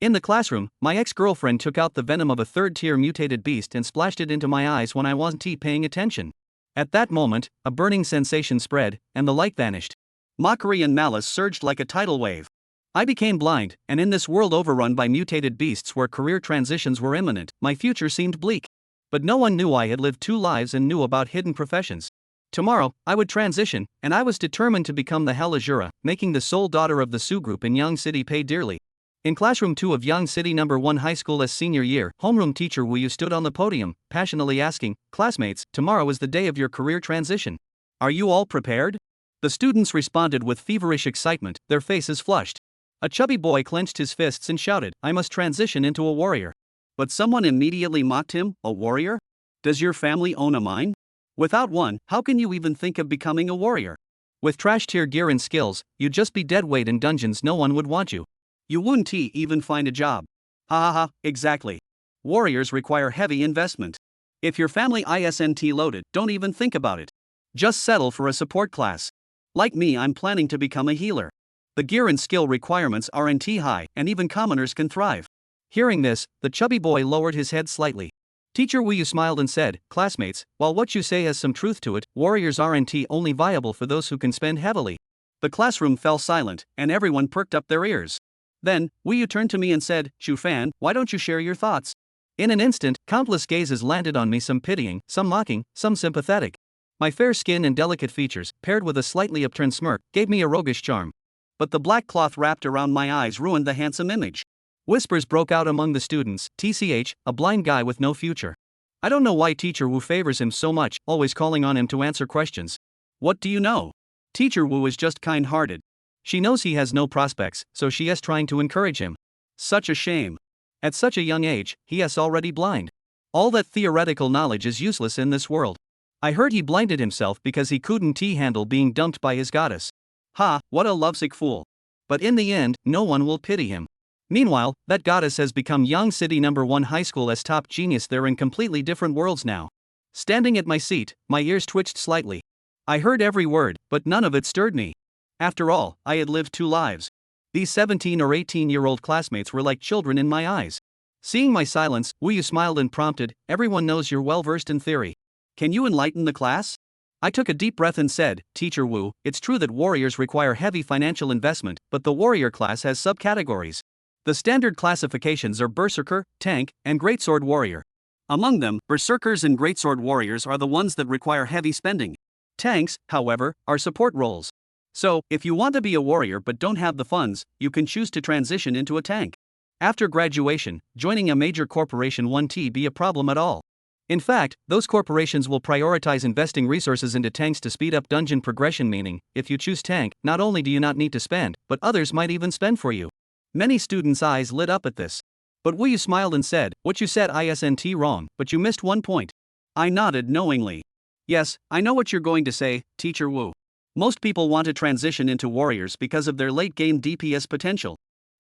In the classroom, my ex-girlfriend took out the venom of a third-tier mutated beast and splashed it into my eyes when I wasn't paying attention. At that moment, a burning sensation spread, and the light vanished. Mockery and malice surged like a tidal wave. I became blind, and in this world overrun by mutated beasts where career transitions were imminent, my future seemed bleak. But no one knew I had lived 2 lives and knew about hidden professions. Tomorrow, I would transition, and I was determined to become the hellish, making the sole daughter of the Su group in Yang City pay dearly. In classroom 2 of Yang City No. 1 High School's senior year, homeroom teacher Wu Yu stood on the podium, passionately asking, "Classmates, tomorrow is the day of your career transition. Are you all prepared?" The students responded with feverish excitement, their faces flushed. A chubby boy clenched his fists and shouted, "I must transition into a warrior." But someone immediately mocked him, "A warrior? Does your family own a mine? Without one, how can you even think of becoming a warrior? With trash-tier gear and skills, you'd just be dead weight in dungeons, no one would want you. You wouldn't even find a job." Ha ha ha, exactly. Warriors require heavy investment. If your family isn't loaded, don't even think about it. Just settle for a support class. Like me, I'm planning to become a healer. The gear and skill requirements aren't high, and even commoners can thrive. Hearing this, the chubby boy lowered his head slightly. Teacher Wu Yu smiled and said, "Classmates, while what you say has some truth to it, warriors aren't only viable for those who can spend heavily." The classroom fell silent, and everyone perked up their ears. Then, Wu Yu turned to me and said, "Chu Fan, why don't you share your thoughts?" In an instant, countless gazes landed on me, some pitying, some mocking, some sympathetic. My fair skin and delicate features, paired with a slightly upturned smirk, gave me a roguish charm. But the black cloth wrapped around my eyes ruined the handsome image. Whispers broke out among the students, "TCH, a blind guy with no future. I don't know why Teacher Wu favors him so much, always calling on him to answer questions. What do you know? Teacher Wu is just kind-hearted. She knows he has no prospects, so she is trying to encourage him. Such a shame. At such a young age, he is already blind. All that theoretical knowledge is useless in this world. I heard he blinded himself because he couldn't handle being dumped by his goddess. Ha, what a lovesick fool. But in the end, no one will pity him. Meanwhile, that goddess has become Yang City No. 1 High School's top genius. They're in completely different worlds now. Standing at my seat, my ears twitched slightly. I heard every word, but none of it stirred me. After all, I had lived 2 lives. These 17 or 18-year-old classmates were like children in my eyes. Seeing my silence, Wu Yu smiled and prompted, "Everyone knows you're well-versed in theory. Can you enlighten the class?" I took a deep breath and said, "Teacher Wu, it's true that warriors require heavy financial investment, but the warrior class has subcategories. The standard classifications are Berserker, Tank, and Greatsword Warrior. Among them, Berserkers and Greatsword Warriors are the ones that require heavy spending. Tanks, however, are support roles. So, if you want to be a warrior but don't have the funds, you can choose to transition into a tank. After graduation, joining a major corporation won't be a problem at all. In fact, those corporations will prioritize investing resources into tanks to speed up dungeon progression, meaning, if you choose tank, not only do you not need to spend, but others might even spend for you." Many students' eyes lit up at this. But Wu Yu smiled and said, "What you said isn't wrong, but you missed one point." I nodded knowingly. "Yes, I know what you're going to say, Teacher Wu. Most people want to transition into warriors because of their late-game DPS potential.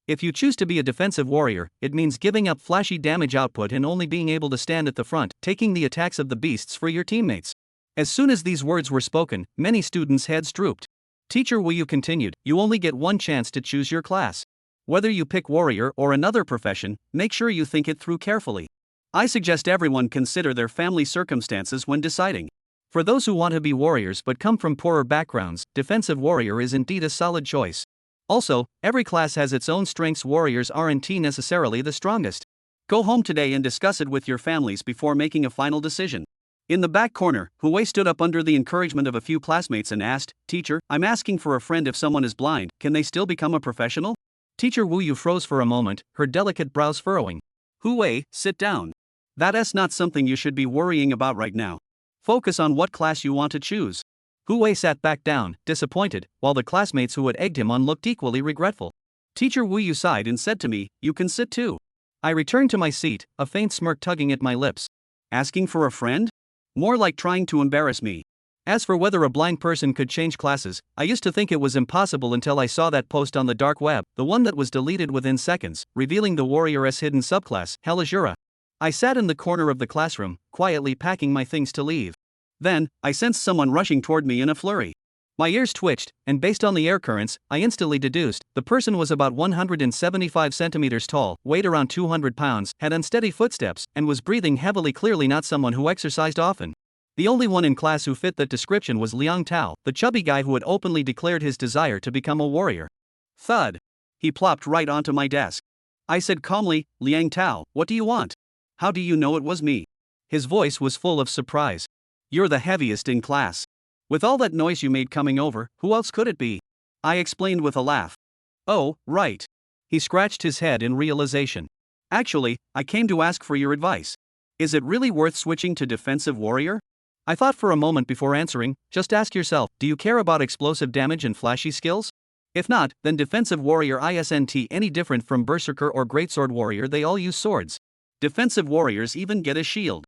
If you choose to be a defensive warrior, it means giving up flashy damage output and only being able to stand at the front, taking the attacks of the beasts for your teammates." As soon as these words were spoken, many students' heads drooped. Teacher Wu Yu continued, "You only get one chance to choose your class. Whether you pick warrior or another profession, make sure you think it through carefully. I suggest everyone consider their family circumstances when deciding. For those who want to be warriors but come from poorer backgrounds, defensive warrior is indeed a solid choice. Also, every class has its own strengths. Warriors aren't necessarily the strongest. Go home today and discuss it with your families before making a final decision." In the back corner, Hui stood up under the encouragement of a few classmates and asked, "Teacher, I'm asking for a friend. If someone is blind, can they still become a professional?" Teacher Wu Yu froze for a moment, her delicate brows furrowing. "Hui, sit down. That's not something you should be worrying about right now. Focus on what class you want to choose." Hui sat back down, disappointed, while the classmates who had egged him on looked equally regretful. Teacher Wu Yu sighed and said to me, "You can sit too." I returned to my seat, a faint smirk tugging at my lips. Asking for a friend? More like trying to embarrass me. As for whether a blind person could change classes, I used to think it was impossible until I saw that post on the dark web, the one that was deleted within seconds, revealing the warrior's hidden subclass, hellish. I sat in the corner of the classroom, quietly packing my things to leave. Then, I sensed someone rushing toward me in a flurry. My ears twitched, and based on the air currents, I instantly deduced the person was about 175 centimeters tall, weighed around 200 pounds, had unsteady footsteps, and was breathing heavily, clearly not someone who exercised often. The only one in class who fit that description was Liang Tao, the chubby guy who had openly declared his desire to become a warrior. Thud. He plopped right onto my desk. I said calmly, "Liang Tao, what do you want? How do you know it was me?" His voice was full of surprise. "You're the heaviest in class. With all that noise you made coming over, who else could it be?" I explained with a laugh. "Oh, right." He scratched his head in realization. "Actually, I came to ask for your advice. Is it really worth switching to defensive warrior?" I thought for a moment before answering. Just ask yourself, do you care about explosive damage and flashy skills? If not, then defensive warrior isn't any different from berserker or greatsword warrior, they all use swords. Defensive warriors even get a shield.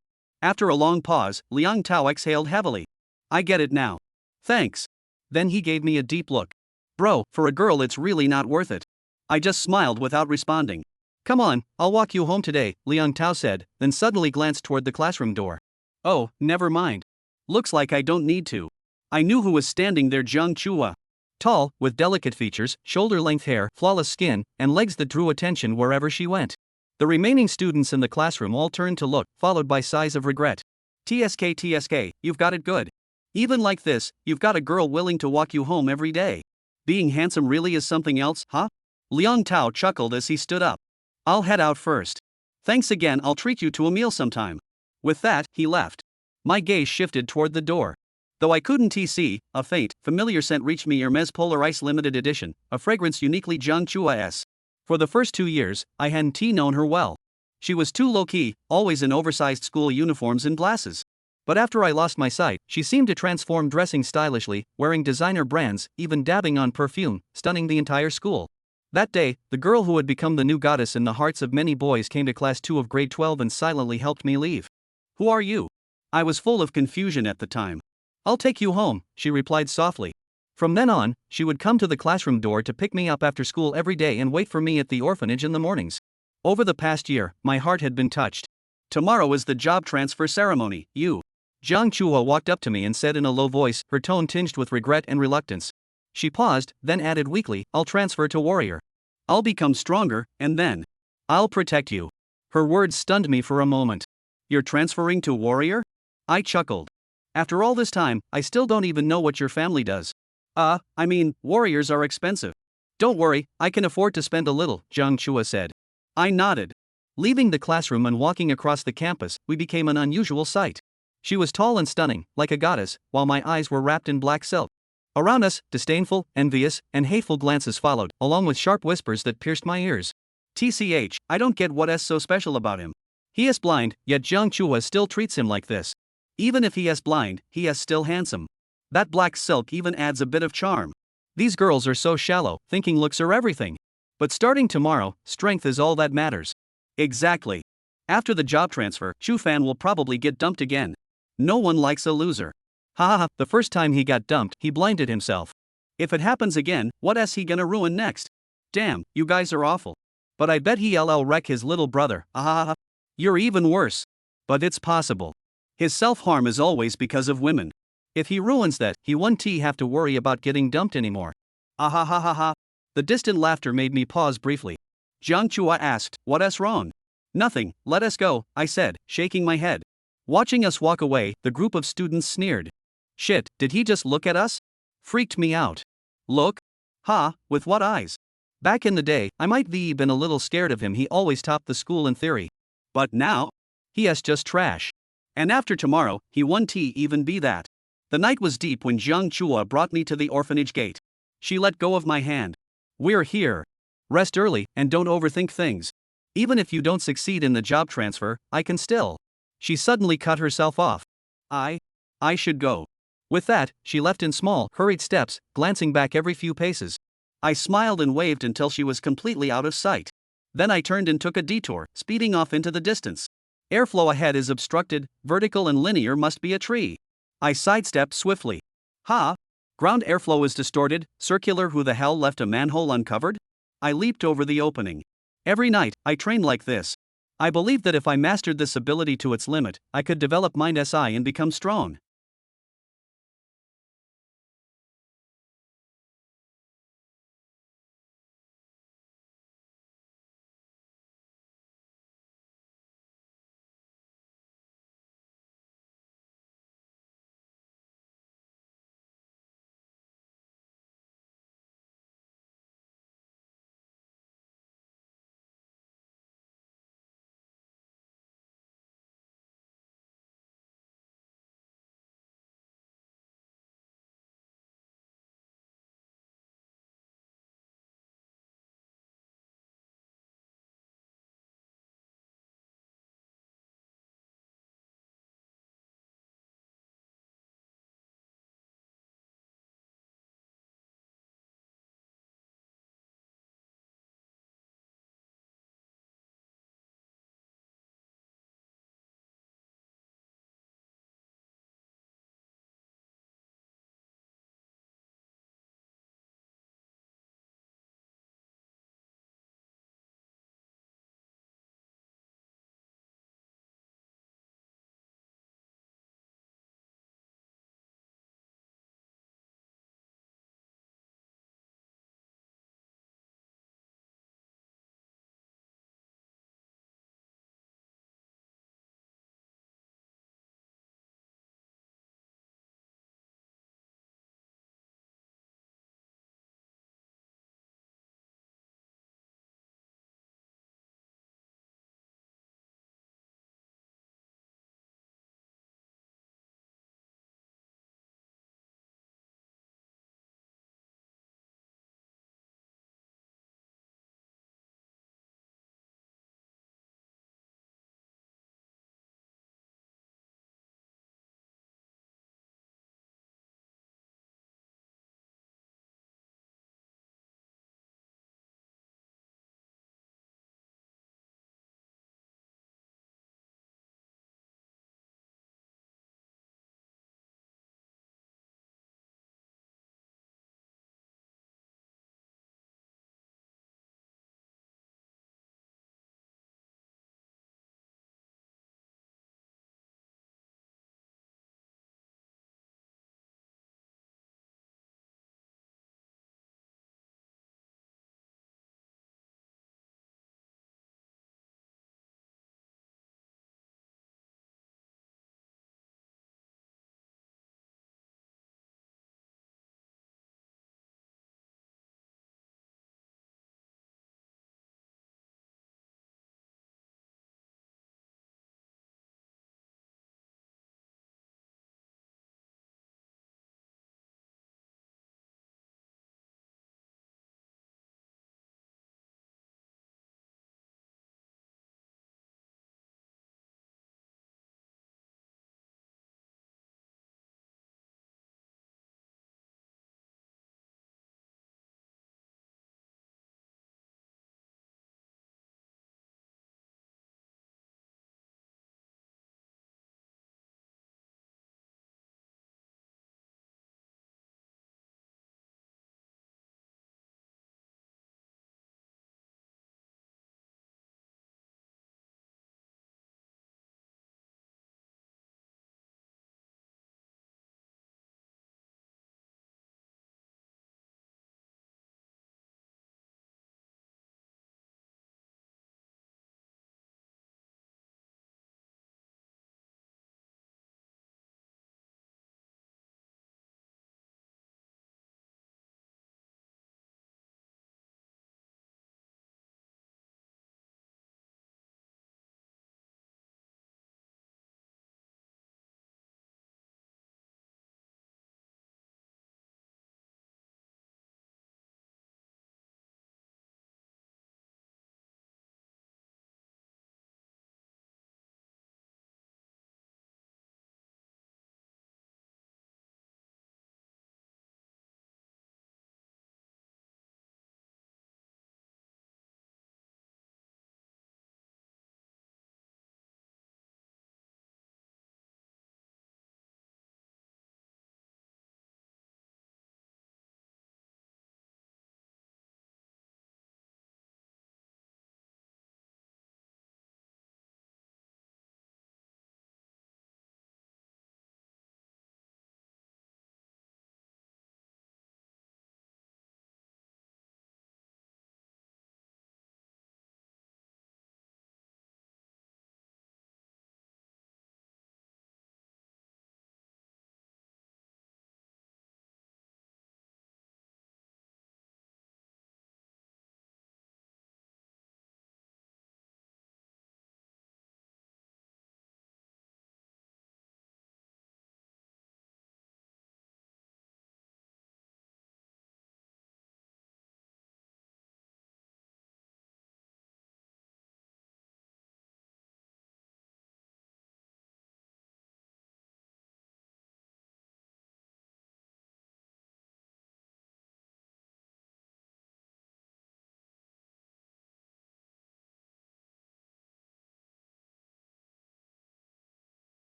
After a long pause, Liang Tao exhaled heavily. "I get it now. Thanks." Then he gave me a deep look. "Bro, for a girl it's really not worth it." I just smiled without responding. "Come on, I'll walk you home today," Liang Tao said, then suddenly glanced toward the classroom door. "Oh, never mind. Looks like I don't need to." I knew who was standing there. Jiang Chua. Tall, with delicate features, shoulder-length hair, flawless skin, and legs that drew attention wherever she went. The remaining students in the classroom all turned to look, followed by sighs of regret. TSK, you've got it good. Even like this, you've got a girl willing to walk you home every day. Being handsome really is something else, huh?" Liang Tao chuckled as he stood up. "I'll head out first. Thanks again, I'll treat you to a meal sometime." With that, he left. My gaze shifted toward the door. Though I couldn't see, a faint, familiar scent reached me. Hermes Polar Ice Limited Edition, a fragrance uniquely Jiang Chua-s. For the first 2 years, I hadn't known her well. She was too low-key, always in oversized school uniforms and glasses. But after I lost my sight, she seemed to transform, dressing stylishly, wearing designer brands, even dabbing on perfume, stunning the entire school. That day, the girl who had become the new goddess in the hearts of many boys came to class 2 of grade 12 and silently helped me leave. "Who are you?" I was full of confusion at the time. "I'll take you home," she replied softly. From then on, she would come to the classroom door to pick me up after school every day and wait for me at the orphanage in the mornings. Over the past year, my heart had been touched. "Tomorrow is the job transfer ceremony, you." Jiang Chuho walked up to me and said in a low voice, her tone tinged with regret and reluctance. She paused, then added weakly, "I'll transfer to warrior. I'll become stronger, and then I'll protect you." Her words stunned me for a moment. "You're transferring to warrior?" I chuckled. "After all this time, I still don't even know what your family does." I mean, warriors are expensive." "Don't worry, I can afford to spend a little," Jiang Chua said. I nodded. Leaving the classroom and walking across the campus, we became an unusual sight. She was tall and stunning, like a goddess, while my eyes were wrapped in black silk. Around us, disdainful, envious, and hateful glances followed, along with sharp whispers that pierced my ears. "TCH, I don't get what's so special about him. He is blind, yet Jiang Chua still treats him like this. Even if he is blind, he is still handsome. That black silk even adds a bit of charm. These girls are so shallow, thinking looks are everything. But starting tomorrow, strength is all that matters." Exactly. After the job transfer, Chu Fan will probably get dumped again. No one likes a loser. Haha, the first time he got dumped, he blinded himself. If it happens again, what's he gonna ruin next? Damn, you guys are awful. But I bet he'll wreck his little brother. Ahaha. You're even worse. But it's possible. His self-harm is always because of women. If he ruins that, he won't have to worry about getting dumped anymore. Ahahaha. The distant laughter made me pause briefly. Jiang Chua asked, "What's wrong?" "Nothing, let us go," I said, shaking my head. Watching us walk away, the group of students sneered. Shit, did he just look at us? Freaked me out. Look? Ha, with what eyes? Back in the day, I might be been a little scared of him. He always topped the school in theory. But now? He is just trash. And after tomorrow, he won't even be that. The night was deep when Jiang Chua brought me to the orphanage gate. She let go of my hand. "We're here. Rest early, and don't overthink things. Even if you don't succeed in the job transfer, I can still." She suddenly cut herself off. I should go. With that, she left in small, hurried steps, glancing back every few paces. I smiled and waved until she was completely out of sight. Then I turned and took a detour, speeding off into the distance. Airflow ahead is obstructed, vertical and linear must be a tree. I sidestepped swiftly. Ha! Ground airflow is distorted, circular. Who the hell left a manhole uncovered? I leaped over the opening. Every night, I trained like this. I believed that if I mastered this ability to its limit, I could develop Mind SI and become strong.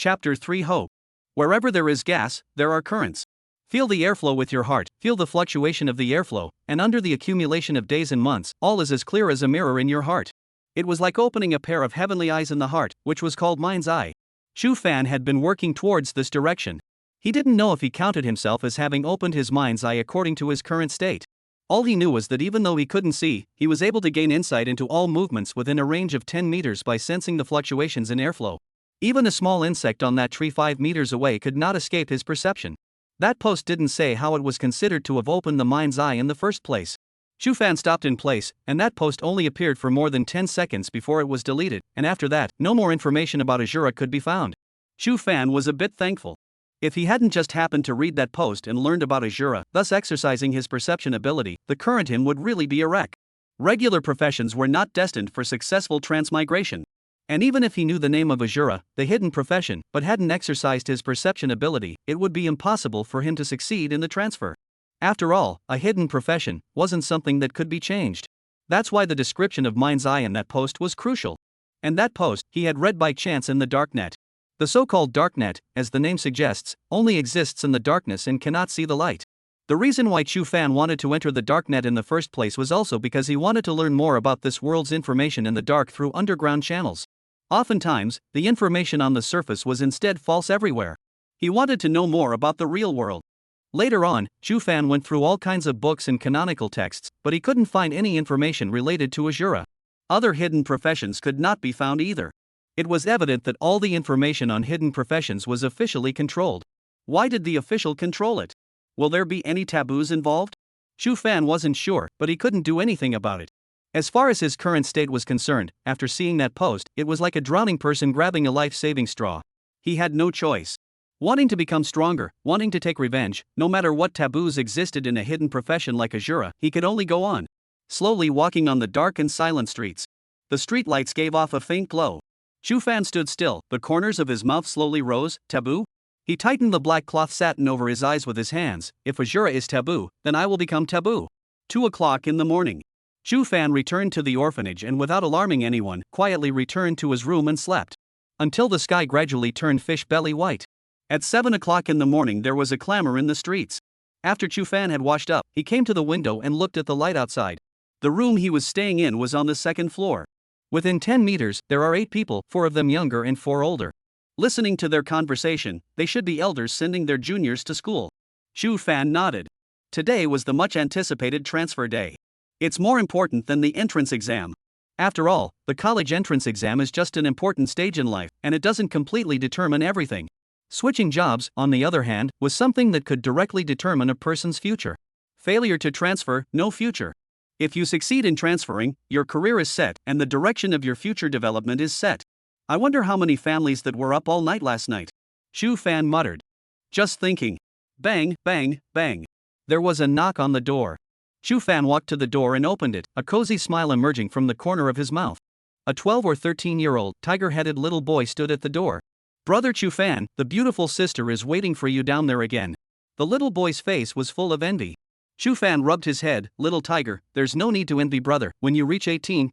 Chapter 3 Hope. Wherever there is gas, there are currents. Feel the airflow with your heart, feel the fluctuation of the airflow, and under the accumulation of days and months, all is as clear as a mirror in your heart. It was like opening a pair of heavenly eyes in the heart, which was called mind's eye. Chu Fan had been working towards this direction. He didn't know if he counted himself as having opened his mind's eye according to his current state. All he knew was that even though he couldn't see, he was able to gain insight into all movements within a range of 10 meters by sensing the fluctuations in airflow. Even a small insect on that tree 5 meters away could not escape his perception. That post didn't say how it was considered to have opened the mind's eye in the first place. Chu Fan stopped in place, and that post only appeared for more than 10 seconds before it was deleted, and after that, no more information about Asura could be found. Chu Fan was a bit thankful. If he hadn't just happened to read that post and learned about Asura, thus exercising his perception ability, the current him would really be a wreck. Regular professions were not destined for successful transmigration. And even if he knew the name of Asura, the hidden profession, but hadn't exercised his perception ability, it would be impossible for him to succeed in the transfer. After all, a hidden profession wasn't something that could be changed. That's why the description of mind's eye in that post was crucial. And that post, he had read by chance in the Darknet. The so-called Darknet, as the name suggests, only exists in the darkness and cannot see the light. The reason why Chu Fan wanted to enter the Darknet in the first place was also because he wanted to learn more about this world's information in the dark through underground channels. Oftentimes, the information on the surface was instead false everywhere. He wanted to know more about the real world. Later on, Chu Fan went through all kinds of books and canonical texts, but he couldn't find any information related to Asura. Other hidden professions could not be found either. It was evident that all the information on hidden professions was officially controlled. Why did the official control it? Will there be any taboos involved? Chu Fan wasn't sure, but he couldn't do anything about it. As far as his current state was concerned, after seeing that post, it was like a drowning person grabbing a life-saving straw. He had no choice. Wanting to become stronger, wanting to take revenge, no matter what taboos existed in a hidden profession like Asura, he could only go on. Slowly walking on the dark and silent streets. The streetlights gave off a faint glow. Chu Fan stood still, the corners of his mouth slowly rose. Taboo? He tightened the black cloth satin over his eyes with his hands. If Asura is taboo, then I will become taboo. 2 o'clock in the morning. Chu Fan returned to the orphanage and without alarming anyone, quietly returned to his room and slept. Until the sky gradually turned fish belly white. At 7 o'clock in the morning there was a clamor in the streets. After Chu Fan had washed up, he came to the window and looked at the light outside. The room he was staying in was on the second floor. Within 10 meters, there are 8 people, 4 of them younger and 4 older. Listening to their conversation, they should be elders sending their juniors to school. Chu Fan nodded. Today was the much anticipated transfer day. It's more important than the entrance exam. After all, the college entrance exam is just an important stage in life, and it doesn't completely determine everything. Switching jobs, on the other hand, was something that could directly determine a person's future. Failure to transfer, no future. If you succeed in transferring, your career is set, and the direction of your future development is set. I wonder how many families that were up all night last night. Chu Fan muttered. Just thinking. Bang, bang, bang. There was a knock on the door. Chu Fan walked to the door and opened it, a cozy smile emerging from the corner of his mouth. A 12 or 13-year-old, tiger-headed little boy stood at the door. Brother Chu Fan, the beautiful sister is waiting for you down there again. The little boy's face was full of envy. Chu Fan rubbed his head. Little tiger, there's no need to envy brother. When you reach 18,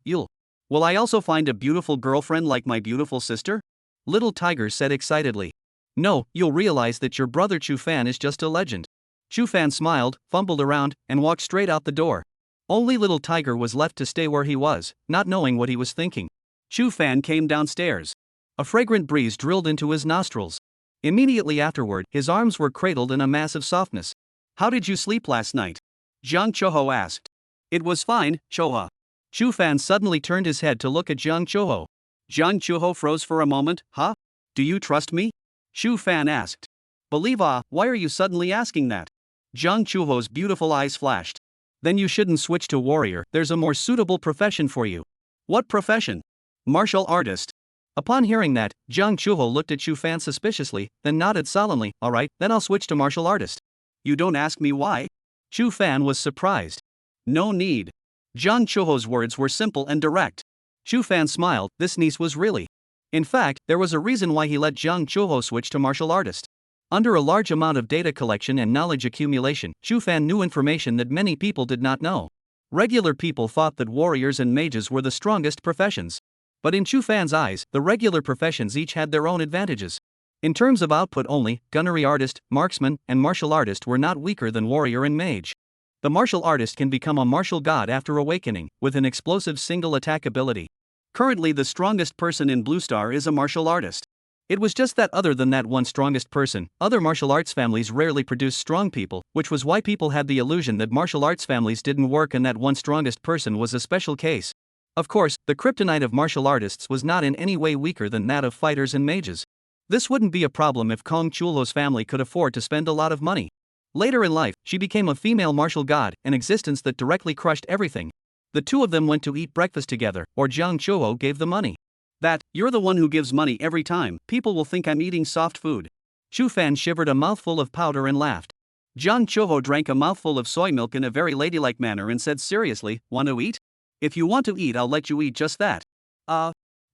Will I also find a beautiful girlfriend like my beautiful sister? Little tiger said excitedly. No, you'll realize that your brother Chu Fan is just a legend. Chu Fan smiled, fumbled around, and walked straight out the door. Only little tiger was left to stay where he was, not knowing what he was thinking. Chu Fan came downstairs. A fragrant breeze drilled into his nostrils. Immediately afterward, his arms were cradled in a massive softness. How did you sleep last night? Jiang Chuho asked. It was fine, Chuho. Chu Fan suddenly turned his head to look at Jiang Chuho. Jiang Chuho froze for a moment. Huh? Do you trust me? Chu Fan asked. Why are you suddenly asking that? Jiang Chuho's beautiful eyes flashed. Then you shouldn't switch to warrior, there's a more suitable profession for you. What profession? Martial artist. Upon hearing that, Jiang Chuho looked at Chu Fan suspiciously, then nodded solemnly. Alright, then I'll switch to martial artist. You don't ask me why? Chu Fan was surprised. No need. Jiang Chuho's words were simple and direct. Chu Fan smiled, this niece was really. In fact, there was a reason why he let Jiang Chuho switch to martial artist. Under a large amount of data collection and knowledge accumulation, Chu Fan knew information that many people did not know. Regular people thought that warriors and mages were the strongest professions. But in Chu Fan's eyes, the regular professions each had their own advantages. In terms of output only, gunnery artist, marksman, and martial artist were not weaker than warrior and mage. The martial artist can become a martial god after awakening, with an explosive single attack ability. Currently, the strongest person in Blue Star is a martial artist. It was just that other than that one strongest person, other martial arts families rarely produce strong people, which was why people had the illusion that martial arts families didn't work and that one strongest person was a special case. Of course, the kryptonite of martial artists was not in any way weaker than that of fighters and mages. This wouldn't be a problem if Kong Chulho's family could afford to spend a lot of money. Later in life, she became a female martial god, an existence that directly crushed everything. The two of them went to eat breakfast together, or Jiang Chuho gave the money. You're the one who gives money every time, people will think I'm eating soft food. Chu Fan shivered a mouthful of powder and laughed. Jiang Chuho drank a mouthful of soy milk in a very ladylike manner and said seriously, want to eat? If you want to eat, I'll let you eat just that.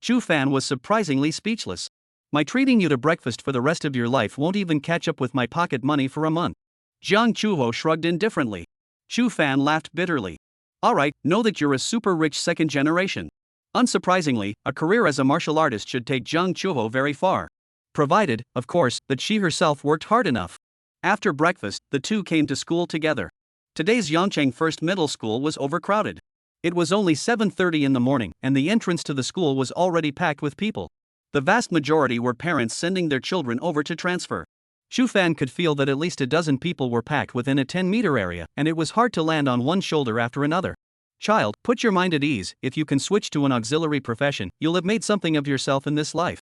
Chu Fan was surprisingly speechless. My treating you to breakfast for the rest of your life won't even catch up with my pocket money for a month. Jiang Chuho shrugged indifferently. Chu Fan laughed bitterly. Alright, know that you're a super rich second generation. Unsurprisingly, a career as a martial artist should take Jiang Chuho very far. Provided, of course, that she herself worked hard enough. After breakfast, the two came to school together. Today's Yangcheng First Middle School was overcrowded. It was only 7:30 in the morning, and the entrance to the school was already packed with people. The vast majority were parents sending their children over to transfer. Chu Fan could feel that at least a dozen people were packed within a 10-meter area, and it was hard to land on one shoulder after another. Child, put your mind at ease. If you can switch to an auxiliary profession, you'll have made something of yourself in this life.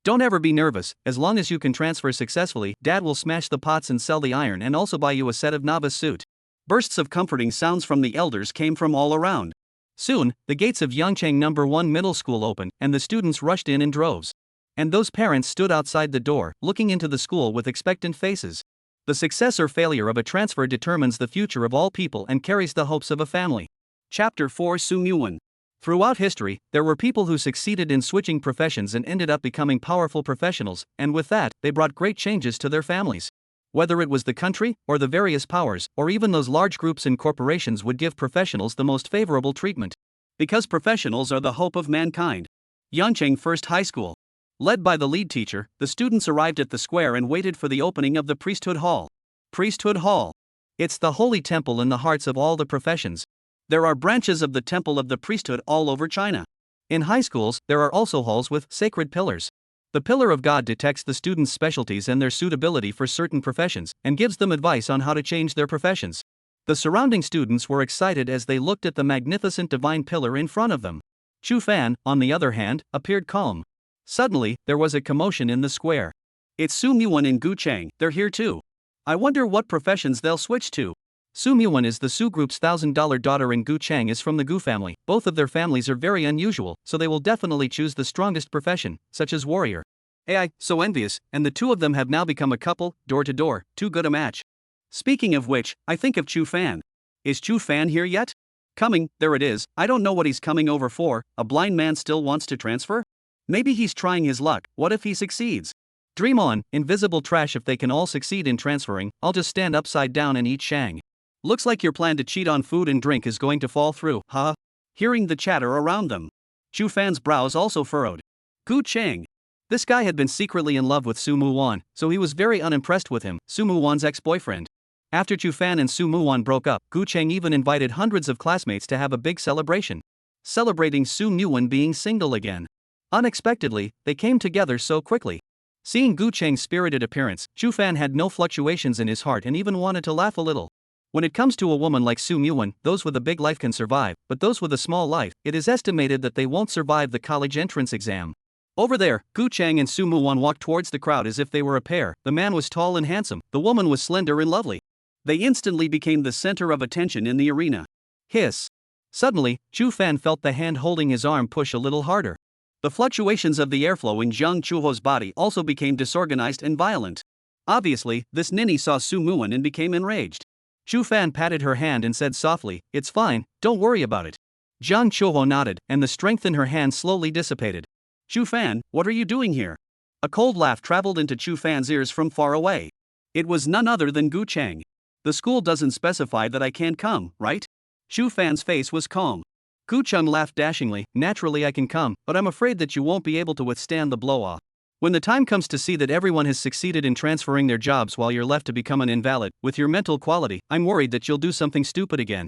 Don't ever be nervous. As long as you can transfer successfully, Dad will smash the pots and sell the iron and also buy you a set of novice suit. Bursts of comforting sounds from the elders came from all around. Soon, the gates of Yangcheng No. 1 Middle School opened, and the students rushed in droves. And those parents stood outside the door, looking into the school with expectant faces. The success or failure of a transfer determines the future of all people and carries the hopes of a family. Chapter 4 Su Muwan. Throughout history, there were people who succeeded in switching professions and ended up becoming powerful professionals, and with that, they brought great changes to their families. Whether it was the country, or the various powers, or even those large groups and corporations would give professionals the most favorable treatment. Because professionals are the hope of mankind. Yangcheng First High School. Led by the lead teacher, the students arrived at the square and waited for the opening of the priesthood hall. Priesthood hall. It's the holy temple in the hearts of all the professions. There are branches of the temple of the priesthood all over China. In high schools, there are also halls with sacred pillars. The pillar of God detects the students' specialties and their suitability for certain professions, and gives them advice on how to change their professions. The surrounding students were excited as they looked at the magnificent divine pillar in front of them. Chu Fan, on the other hand, appeared calm. Suddenly, there was a commotion in the square. It's Su Muwan and Gu Cheng, they're here too. I wonder what professions they'll switch to. Su Muwan is the Su Group's $1,000 daughter and Gu Cheng is from the Gu family. Both of their families are very unusual, so they will definitely choose the strongest profession, such as warrior. AI, so envious, and the two of them have now become a couple, door to door, too good a match. Speaking of which, I think of Chu Fan. Is Chu Fan here yet? Coming, there it is, I don't know what he's coming over for, a blind man still wants to transfer? Maybe he's trying his luck, what if he succeeds? Dream on, invisible trash. If they can all succeed in transferring, I'll just stand upside down and eat Shang. Looks like your plan to cheat on food and drink is going to fall through, huh? Hearing the chatter around them, Chu Fan's brows also furrowed. Gu Cheng. This guy had been secretly in love with Su Muwan, so he was very unimpressed with him, Su Muwan's ex-boyfriend. After Chu Fan and Su Muwan broke up, Gu Cheng even invited hundreds of classmates to have a big celebration. Celebrating Su Muwan being single again. Unexpectedly, they came together so quickly. Seeing Gu Cheng's spirited appearance, Chu Fan had no fluctuations in his heart and even wanted to laugh a little. When it comes to a woman like Su Muwan, those with a big life can survive, but those with a small life, it is estimated that they won't survive the college entrance exam. Over there, Gu Cheng and Su Muwan walked towards the crowd as if they were a pair. The man was tall and handsome, the woman was slender and lovely. They instantly became the center of attention in the arena. Hiss. Suddenly, Chu Fan felt the hand holding his arm push a little harder. The fluctuations of the airflow in Jiang Chuho's body also became disorganized and violent. Obviously, this ninny saw Su Muwan and became enraged. Chu Fan patted her hand and said softly, "It's fine, don't worry about it." Jiang Chuho nodded, and the strength in her hand slowly dissipated. "Chu Fan, what are you doing here?" A cold laugh traveled into Chu Fan's ears from far away. It was none other than Gu Cheng. "The school doesn't specify that I can't come, right?" Chu Fan's face was calm. Gu Cheng laughed dashingly, "Naturally I can come, but I'm afraid that you won't be able to withstand the blow-off." When the time comes to see that everyone has succeeded in transferring their jobs while you're left to become an invalid, with your mental quality, I'm worried that you'll do something stupid again.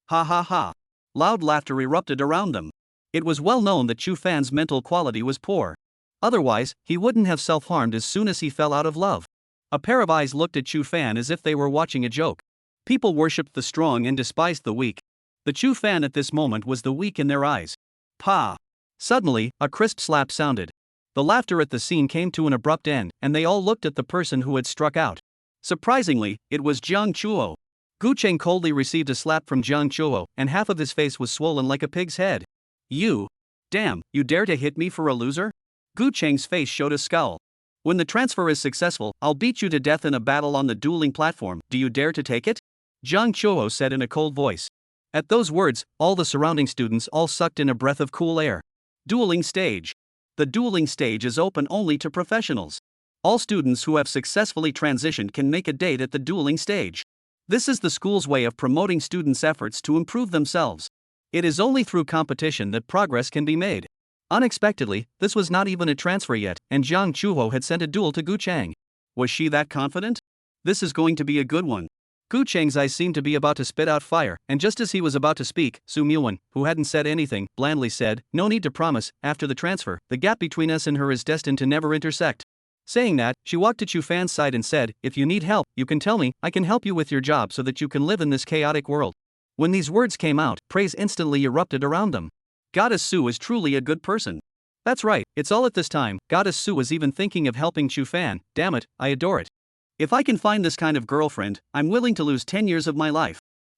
Ha ha ha. Loud laughter erupted around them. It was well known that Chu Fan's mental quality was poor. Otherwise, he wouldn't have self-harmed as soon as he fell out of love. A pair of eyes looked at Chu Fan as if they were watching a joke. People worshipped the strong and despised the weak. The Chu Fan at this moment was the weak in their eyes. Pa! Suddenly, a crisp slap sounded. The laughter at the scene came to an abrupt end, and they all looked at the person who had struck out. Surprisingly, it was Jiang Chuho. Gu Cheng coldly received a slap from Jiang Chuho, and half of his face was swollen like a pig's head. You! Damn, you dare to hit me for a loser? Gu Cheng's face showed a scowl. When the transfer is successful, I'll beat you to death in a battle on the dueling platform. Do you dare to take it? Jiang Chuho said in a cold voice. At those words, all the surrounding students all sucked in a breath of cool air. Dueling stage. The dueling stage is open only to professionals. All students who have successfully transitioned can make a date at the dueling stage. This is the school's way of promoting students' efforts to improve themselves. It is only through competition that progress can be made. Unexpectedly, this was not even a transfer yet, and Jiang Chuho had sent a duel to Gu Cheng. Was she that confident? This is going to be a good one. Gu Cheng's eyes seemed to be about to spit out fire, and just as he was about to speak, Su Muwan, who hadn't said anything, blandly said, "No need to promise, after the transfer, the gap between us and her is destined to never intersect." Saying that, she walked to Chu Fan's side and said, "If you need help, you can tell me, I can help you with your job so that you can live in this chaotic world." When these words came out, praise instantly erupted around them. Goddess Su is truly a good person. That's right, it's all at this time. Goddess Su was even thinking of helping Chu Fan. Damn it, I adore it. If I can find this kind of girlfriend, I'm willing to lose 10 years of my life.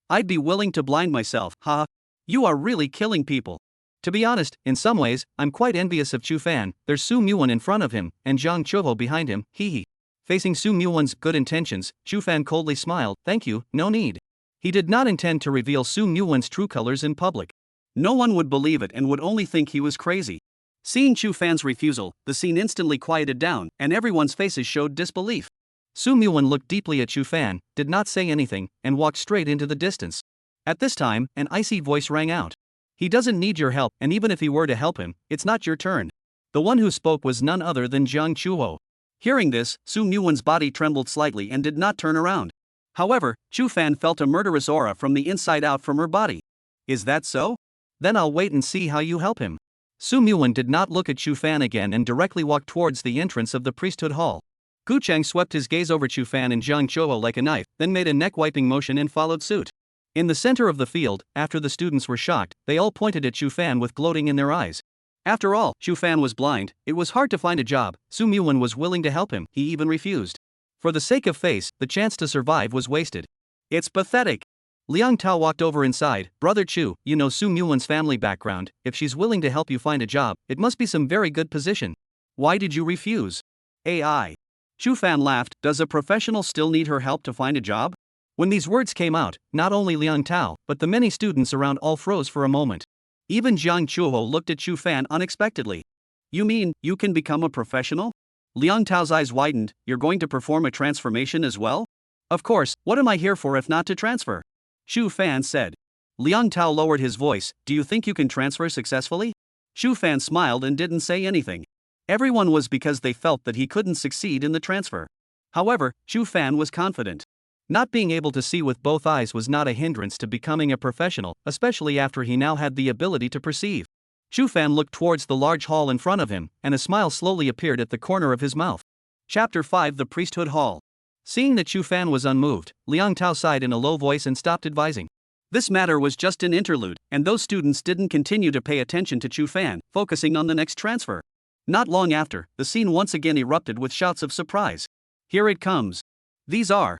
I'd be willing to blind myself. Ha! You are really killing people. To be honest, in some ways, I'm quite envious of Chu Fan. There's Su Muwan in front of him, and Jiang Chuho behind him, hee. Facing Su Muwan's good intentions, Chu Fan coldly smiled. Thank you, no need. He did not intend to reveal Su Muwan's true colors in public. No one would believe it and would only think he was crazy. Seeing Chu Fan's refusal, the scene instantly quieted down, and everyone's faces showed disbelief. Su Muwan looked deeply at Chu Fan, did not say anything, and walked straight into the distance. At this time, an icy voice rang out. He doesn't need your help, and even if he were to help him, it's not your turn. The one who spoke was none other than Jiang Chuho. Hearing this, Su Muwan's body trembled slightly and did not turn around. However, Chu Fan felt a murderous aura from the inside out from her body. Is that so? Then I'll wait and see how you help him. Su Muwan did not look at Chu Fan again and directly walked towards the entrance of the priesthood hall. Gu Cheng swept his gaze over Chu Fan and Jiang Chuho like a knife, then made a neck-wiping motion and followed suit. In the center of the field, after the students were shocked, they all pointed at Chu Fan with gloating in their eyes. After all, Chu Fan was blind, it was hard to find a job. Su Muwan was willing to help him, he even refused. For the sake of face, the chance to survive was wasted. It's pathetic. Liang Tao walked over inside. Brother Chu, you know Su Muwan's family background. If she's willing to help you find a job, it must be some very good position. Why did you refuse? AI. Chu Fan laughed. Does a professional still need her help to find a job? When these words came out, not only Liang Tao, but the many students around all froze for a moment. Even Jiang Chuho looked at Chu Fan unexpectedly. You mean, you can become a professional? Liang Tao's eyes widened. You're going to perform a transformation as well? Of course, what am I here for if not to transfer? Chu Fan said. Liang Tao lowered his voice. Do you think you can transfer successfully? Chu Fan smiled and didn't say anything. Everyone was because they felt that he couldn't succeed in the transfer. However, Chu Fan was confident. Not being able to see with both eyes was not a hindrance to becoming a professional, especially after he now had the ability to perceive. Chu Fan looked towards the large hall in front of him, and a smile slowly appeared at the corner of his mouth. Chapter 5: The Priesthood Hall. Seeing that Chu Fan was unmoved, Liang Tao sighed in a low voice and stopped advising. This matter was just an interlude, and those students didn't continue to pay attention to Chu Fan, focusing on the next transfer. Not long after, the scene once again erupted with shouts of surprise. Here it comes. These are.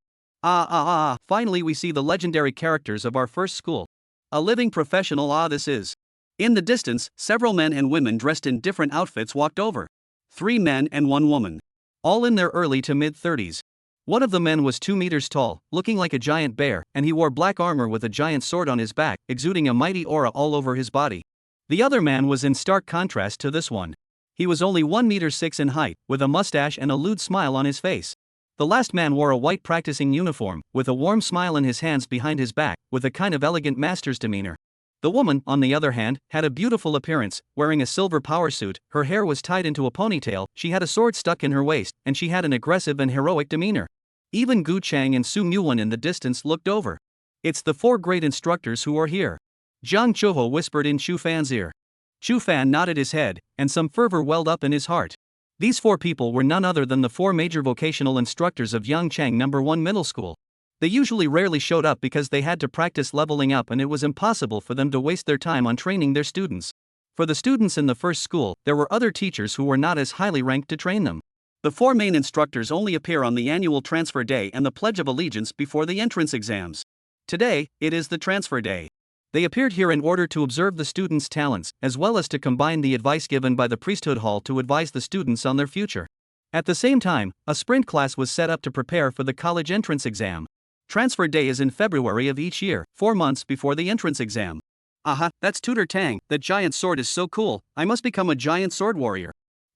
Finally we see the legendary characters of our first school. A living professional, this is. In the distance, several men and women dressed in different outfits walked over. 3 men and 1 woman. All in their early to mid-30s. One of the men was 2 meters tall, looking like a giant bear, and he wore black armor with a giant sword on his back, exuding a mighty aura all over his body. The other man was in stark contrast to this one. He was only 1 meter 6 in height, with a mustache and a lewd smile on his face. The last man wore a white practicing uniform, with a warm smile in his hands behind his back, with a kind of elegant master's demeanor. The woman, on the other hand, had a beautiful appearance, wearing a silver power suit, her hair was tied into a ponytail, she had a sword stuck in her waist, and she had an aggressive and heroic demeanor. Even Gu Cheng and Su Muwan in the distance looked over. It's the 4 great instructors who are here. Jiang Chuho whispered in Chu Fan's ear. Chu Fan nodded his head, and some fervor welled up in his heart. These 4 people were none other than the 4 major vocational instructors of Yangchang No. 1 Middle School. They usually rarely showed up because they had to practice leveling up and it was impossible for them to waste their time on training their students. For the students in the first school, there were other teachers who were not as highly ranked to train them. The 4 main instructors only appear on the annual transfer day and the Pledge of Allegiance before the entrance exams. Today, it is the transfer day. They appeared here in order to observe the students' talents, as well as to combine the advice given by the priesthood hall to advise the students on their future. At the same time, a sprint class was set up to prepare for the college entrance exam. Transfer day is in February of each year, 4 months before the entrance exam. Aha, that's Tutor Tang, that giant sword is so cool, I must become a giant sword warrior.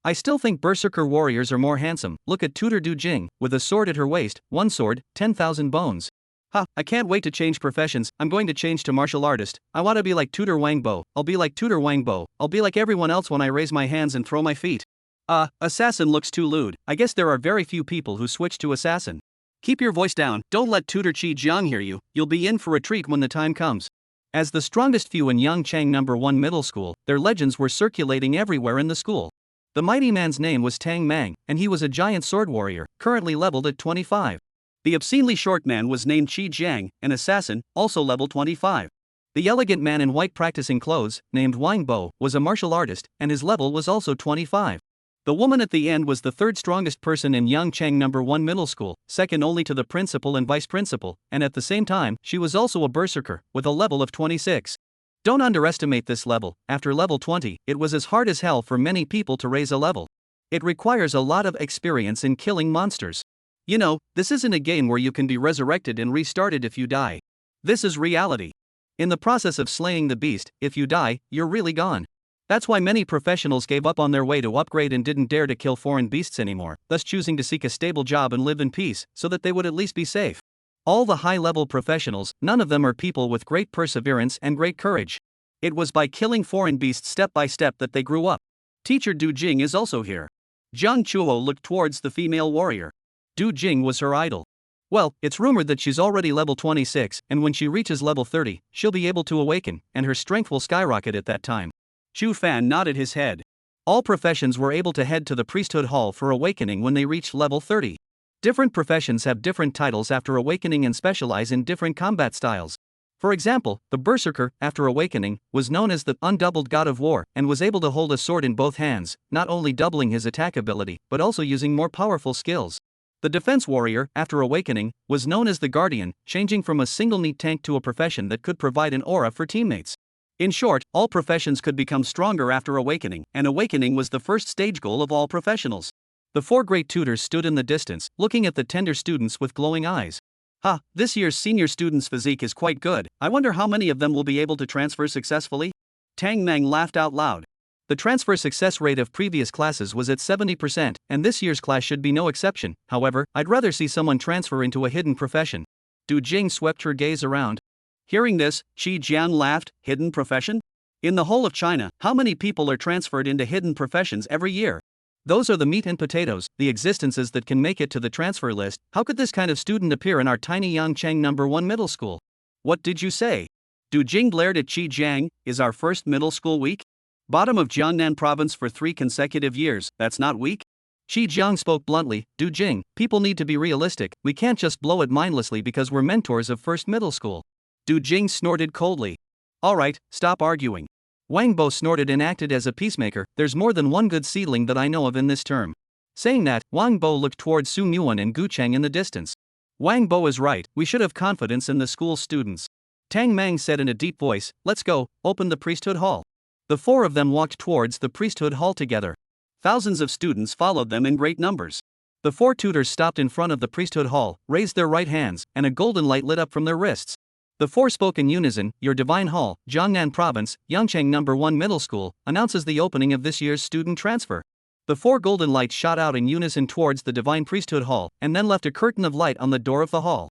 I still think berserker warriors are more handsome, look at Tutor Du Jing, with a sword at her waist, 1 sword, 10,000 bones. Ha, I can't wait to change professions, I'm going to change to martial artist, I want to be like Tutor Wang Bo, I'll be like Tutor Wang Bo, I'll be like everyone else when I raise my hands and throw my feet. Assassin looks too lewd, I guess there are very few people who switch to assassin. Keep your voice down, don't let Tutor Jiang hear you, you'll be in for a treat when the time comes. As the strongest few in Yangchang No. 1 Middle School, their legends were circulating everywhere in the school. The mighty man's name was Tang Mang, and he was a giant sword warrior, currently leveled at 25. The obscenely short man was named Jiang, an assassin, also level 25. The elegant man in white practicing clothes, named Wang Bo, was a martial artist, and his level was also 25. The woman at the end was the 3rd strongest person in Yangchang No. 1 Middle School, second only to the principal and vice principal, and at the same time, she was also a berserker, with a level of 26. Don't underestimate this level, after level 20, it was as hard as hell for many people to raise a level. It requires a lot of experience in killing monsters. You know, this isn't a game where you can be resurrected and restarted if you die. This is reality. In the process of slaying the beast, if you die, you're really gone. That's why many professionals gave up on their way to upgrade and didn't dare to kill foreign beasts anymore, thus choosing to seek a stable job and live in peace, so that they would at least be safe. All the high-level professionals, none of them are people with great perseverance and great courage. It was by killing foreign beasts step by step that they grew up. Teacher Du Jing is also here. Jiang Chuho looked towards the female warrior. Du Jing was her idol. Well, it's rumored that she's already level 26, and when she reaches level 30, she'll be able to awaken, and her strength will skyrocket at that time. Chu Fan nodded his head. All professions were able to head to the priesthood hall for awakening when they reached level 30. Different professions have different titles after awakening and specialize in different combat styles. For example, the berserker, after awakening, was known as the undoubled god of war, and was able to hold a sword in both hands, not only doubling his attack ability, but also using more powerful skills. The defense warrior, after awakening, was known as the guardian, changing from a single neat tank to a profession that could provide an aura for teammates. In short, all professions could become stronger after awakening, and awakening was the first stage goal of all professionals. The 4 great tutors stood in the distance, looking at the tender students with glowing eyes. Ha, this year's senior students' physique is quite good, I wonder how many of them will be able to transfer successfully? Tang Mang laughed out loud. The transfer success rate of previous classes was at 70%, and this year's class should be no exception, however, I'd rather see someone transfer into a hidden profession. Du Jing swept her gaze around. Hearing this, Jiang laughed, hidden profession? In the whole of China, how many people are transferred into hidden professions every year? Those are the meat and potatoes, the existences that can make it to the transfer list. How could this kind of student appear in our tiny Yangchang No. 1 Middle School? What did you say? Du Jing glared at Jiang, is our first middle school week? Bottom of Jiangnan province for 3 consecutive years, that's not weak? Jiang spoke bluntly, Du Jing, people need to be realistic, we can't just blow it mindlessly because we're mentors of first middle school. Du Jing snorted coldly. Alright, stop arguing. Wang Bo snorted and acted as a peacemaker, there's more than one good seedling that I know of in this term. Saying that, Wang Bo looked towards Su Muwan and Gu Cheng in the distance. Wang Bo is right, we should have confidence in the school's students. Tang Mang said in a deep voice, let's go, open the priesthood hall. The 4 of them walked towards the priesthood hall together. Thousands of students followed them in great numbers. The 4 tutors stopped in front of the priesthood hall, raised their right hands, and a golden light lit up from their wrists. The 4 spoke in unison, Your Divine Hall, Jiangnan Province, Yangchang No. 1 Middle School, announces the opening of this year's student transfer. The 4 golden lights shot out in unison towards the Divine Priesthood Hall, and then left a curtain of light on the door of the hall.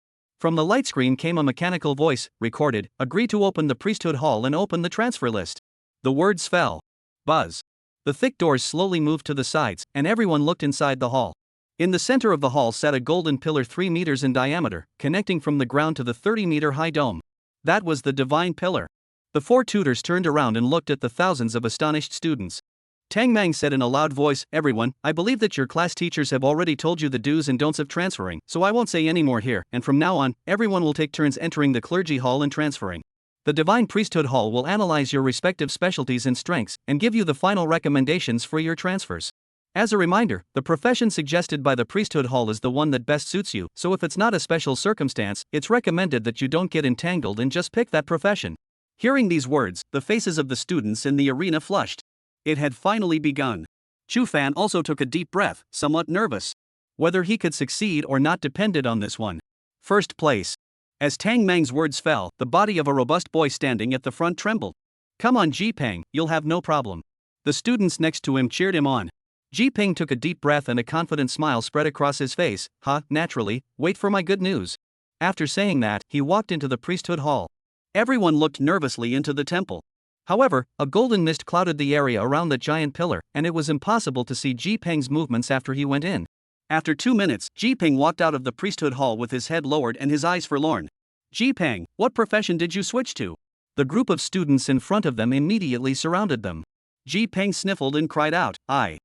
From the light screen came a mechanical voice, recorded, agree to open the priesthood hall and open the transfer list. The words fell. Buzz. The thick doors slowly moved to the sides, and everyone looked inside the hall. In the center of the hall sat a golden pillar 3 meters in diameter, connecting from the ground to the 30-meter high dome. That was the divine pillar. The 4 tutors turned around and looked at the thousands of astonished students. Tang Mang said in a loud voice, everyone, I believe that your class teachers have already told you the do's and don'ts of transferring, so I won't say any more here, and from now on, everyone will take turns entering the clergy hall and transferring. The Divine Priesthood Hall will analyze your respective specialties and strengths, and give you the final recommendations for your transfers. As a reminder, the profession suggested by the Priesthood Hall is the one that best suits you, so if it's not a special circumstance, it's recommended that you don't get entangled and just pick that profession. Hearing these words, the faces of the students in the arena flushed. It had finally begun. Chu Fan also took a deep breath, somewhat nervous. Whether he could succeed or not depended on this one. First place. As Tang Mang's words fell, the body of a robust boy standing at the front trembled. Come on Ji Peng, you'll have no problem. The students next to him cheered him on. Ji Peng took a deep breath and a confident smile spread across his face. Naturally, wait for my good news. After saying that, he walked into the priesthood hall. Everyone looked nervously into the temple. However, a golden mist clouded the area around the giant pillar, and it was impossible to see Ji Peng's movements after he went in. After 2 minutes, Ji Peng walked out of the priesthood hall with his head lowered and his eyes forlorn. Ji Peng, what profession did you switch to? The group of students in front of them immediately surrounded them. Ji Peng sniffled and cried out, I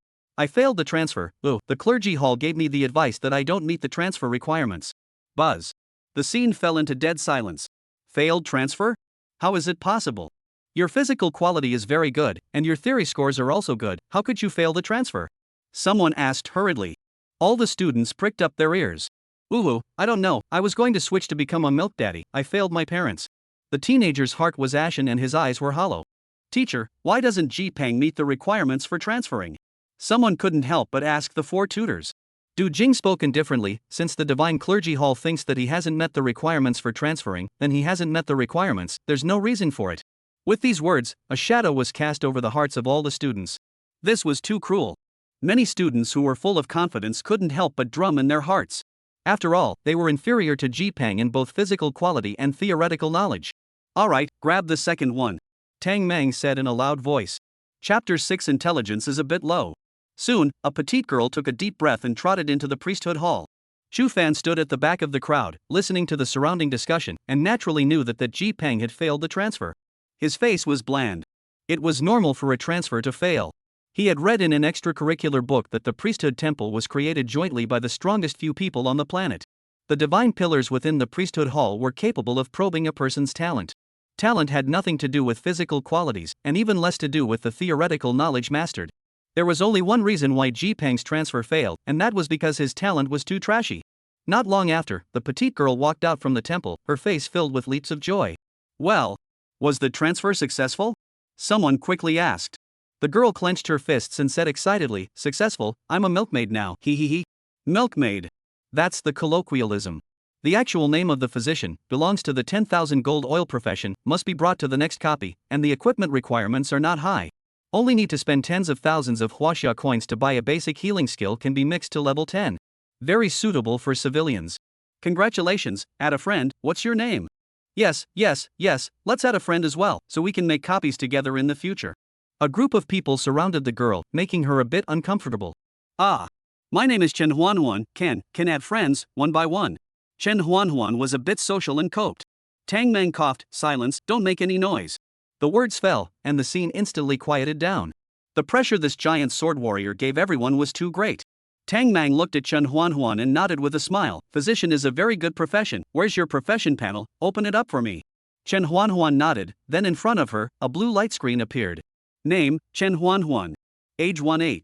failed the transfer. The clergy hall gave me the advice that I don't meet the transfer requirements. Buzz. The scene fell into dead silence. Failed transfer? How is it possible? Your physical quality is very good, and your theory scores are also good, how could you fail the transfer? Someone asked hurriedly. All the students pricked up their ears. I don't know, I was going to switch to become a milk daddy, I failed my parents. The teenager's heart was ashen and his eyes were hollow. Teacher, why doesn't Ji Peng meet the requirements for transferring? Someone couldn't help but ask the 4 tutors. Du Jing spoke indifferently, since the Divine Clergy Hall thinks that he hasn't met the requirements for transferring, then he hasn't met the requirements, there's no reason for it. With these words, a shadow was cast over the hearts of all the students. This was too cruel. Many students who were full of confidence couldn't help but drum in their hearts. After all, they were inferior to Ji Peng in both physical quality and theoretical knowledge. Alright, grab the second one. Tang Mang said in a loud voice. Chapter 6 Intelligence is a bit low. Soon, a petite girl took a deep breath and trotted into the priesthood hall. Chu Fan stood at the back of the crowd, listening to the surrounding discussion, and naturally knew that Ji Peng had failed the transfer. His face was bland. It was normal for a transfer to fail. He had read in an extracurricular book that the priesthood temple was created jointly by the strongest few people on the planet. The divine pillars within the priesthood hall were capable of probing a person's talent. Talent had nothing to do with physical qualities, and even less to do with the theoretical knowledge mastered. There was only one reason why Ji Peng's transfer failed, and that was because his talent was too trashy. Not long after, the petite girl walked out from the temple, her face filled with leaps of joy. Well, was the transfer successful? Someone quickly asked. The girl clenched her fists and said excitedly, successful, I'm a milkmaid now, he. Milkmaid. That's the colloquialism. The actual name of the physician, belongs to the 10,000 gold oil profession, must be brought to the next copy, and the equipment requirements are not high. Only need to spend tens of thousands of huaxia coins to buy a basic healing skill can be mixed to level 10. Very suitable for civilians. Congratulations, add a friend, what's your name? Yes, let's add a friend as well, so we can make copies together in the future. A group of people surrounded the girl, making her a bit uncomfortable. My name is Chen Huanhuan, can add friends, one by one. Chen Huanhuan was a bit social and coped. Tang Meng coughed, silence, don't make any noise. The words fell, and the scene instantly quieted down. The pressure this giant sword warrior gave everyone was too great. Tang Mang looked at Chen Huanhuan and nodded with a smile. Physician is a very good profession, where's your profession panel, open it up for me. Chen Huanhuan nodded, then in front of her, a blue light screen appeared. Name, Chen Huanhuan. Age 18.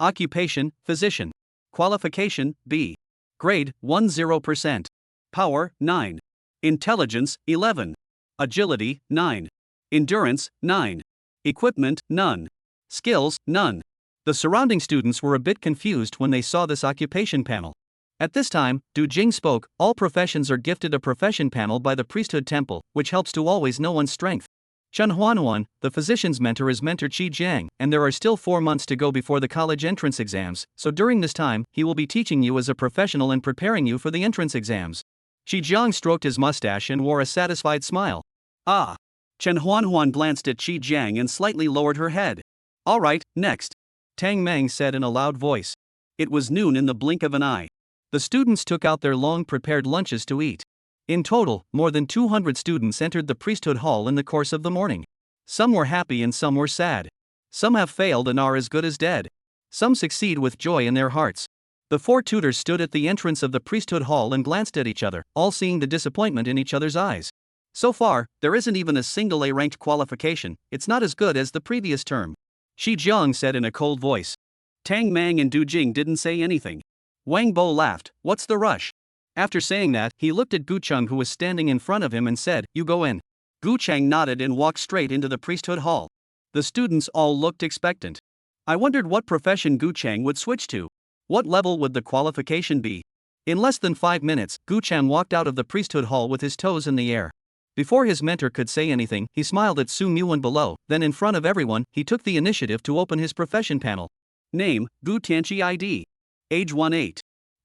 Occupation, physician. Qualification, B. Grade, 10%. Power, 9. Intelligence, 11. Agility, 9. Endurance, 9. Equipment, none. Skills, none. The surrounding students were a bit confused when they saw this occupation panel. At this time, Du Jing spoke, all professions are gifted a profession panel by the priesthood temple, which helps to always know one's strength. Chen Huanhuan, the physician's mentor is Mentor Jiang, and there are still 4 months to go before the college entrance exams, so during this time, he will be teaching you as a professional and preparing you for the entrance exams. Jiang stroked his mustache and wore a satisfied smile. Ah. Chen Huanhuan glanced at Jiang and slightly lowered her head. All right, next. Tang Mang said in a loud voice. It was noon in the blink of an eye. The students took out their long-prepared lunches to eat. In total, more than 200 students entered the priesthood hall in the course of the morning. Some were happy and some were sad. Some have failed and are as good as dead. Some succeed with joy in their hearts. The 4 tutors stood at the entrance of the priesthood hall and glanced at each other, all seeing the disappointment in each other's eyes. So far, there isn't even a single A-ranked qualification. It's not as good as the previous term. Jiang said in a cold voice. Tang Mang and Du Jing didn't say anything. Wang Bo laughed. What's the rush? After saying that, he looked at Gu Cheng who was standing in front of him and said, You go in. Gu Cheng nodded and walked straight into the priesthood hall. The students all looked expectant. I wondered what profession Gu Cheng would switch to. What level would the qualification be? In less than 5 minutes, Gu Cheng walked out of the priesthood hall with his toes in the air. Before his mentor could say anything, he smiled at Su Muwan below, then in front of everyone, he took the initiative to open his profession panel. Name, Gu Tianchi ID. Age 18.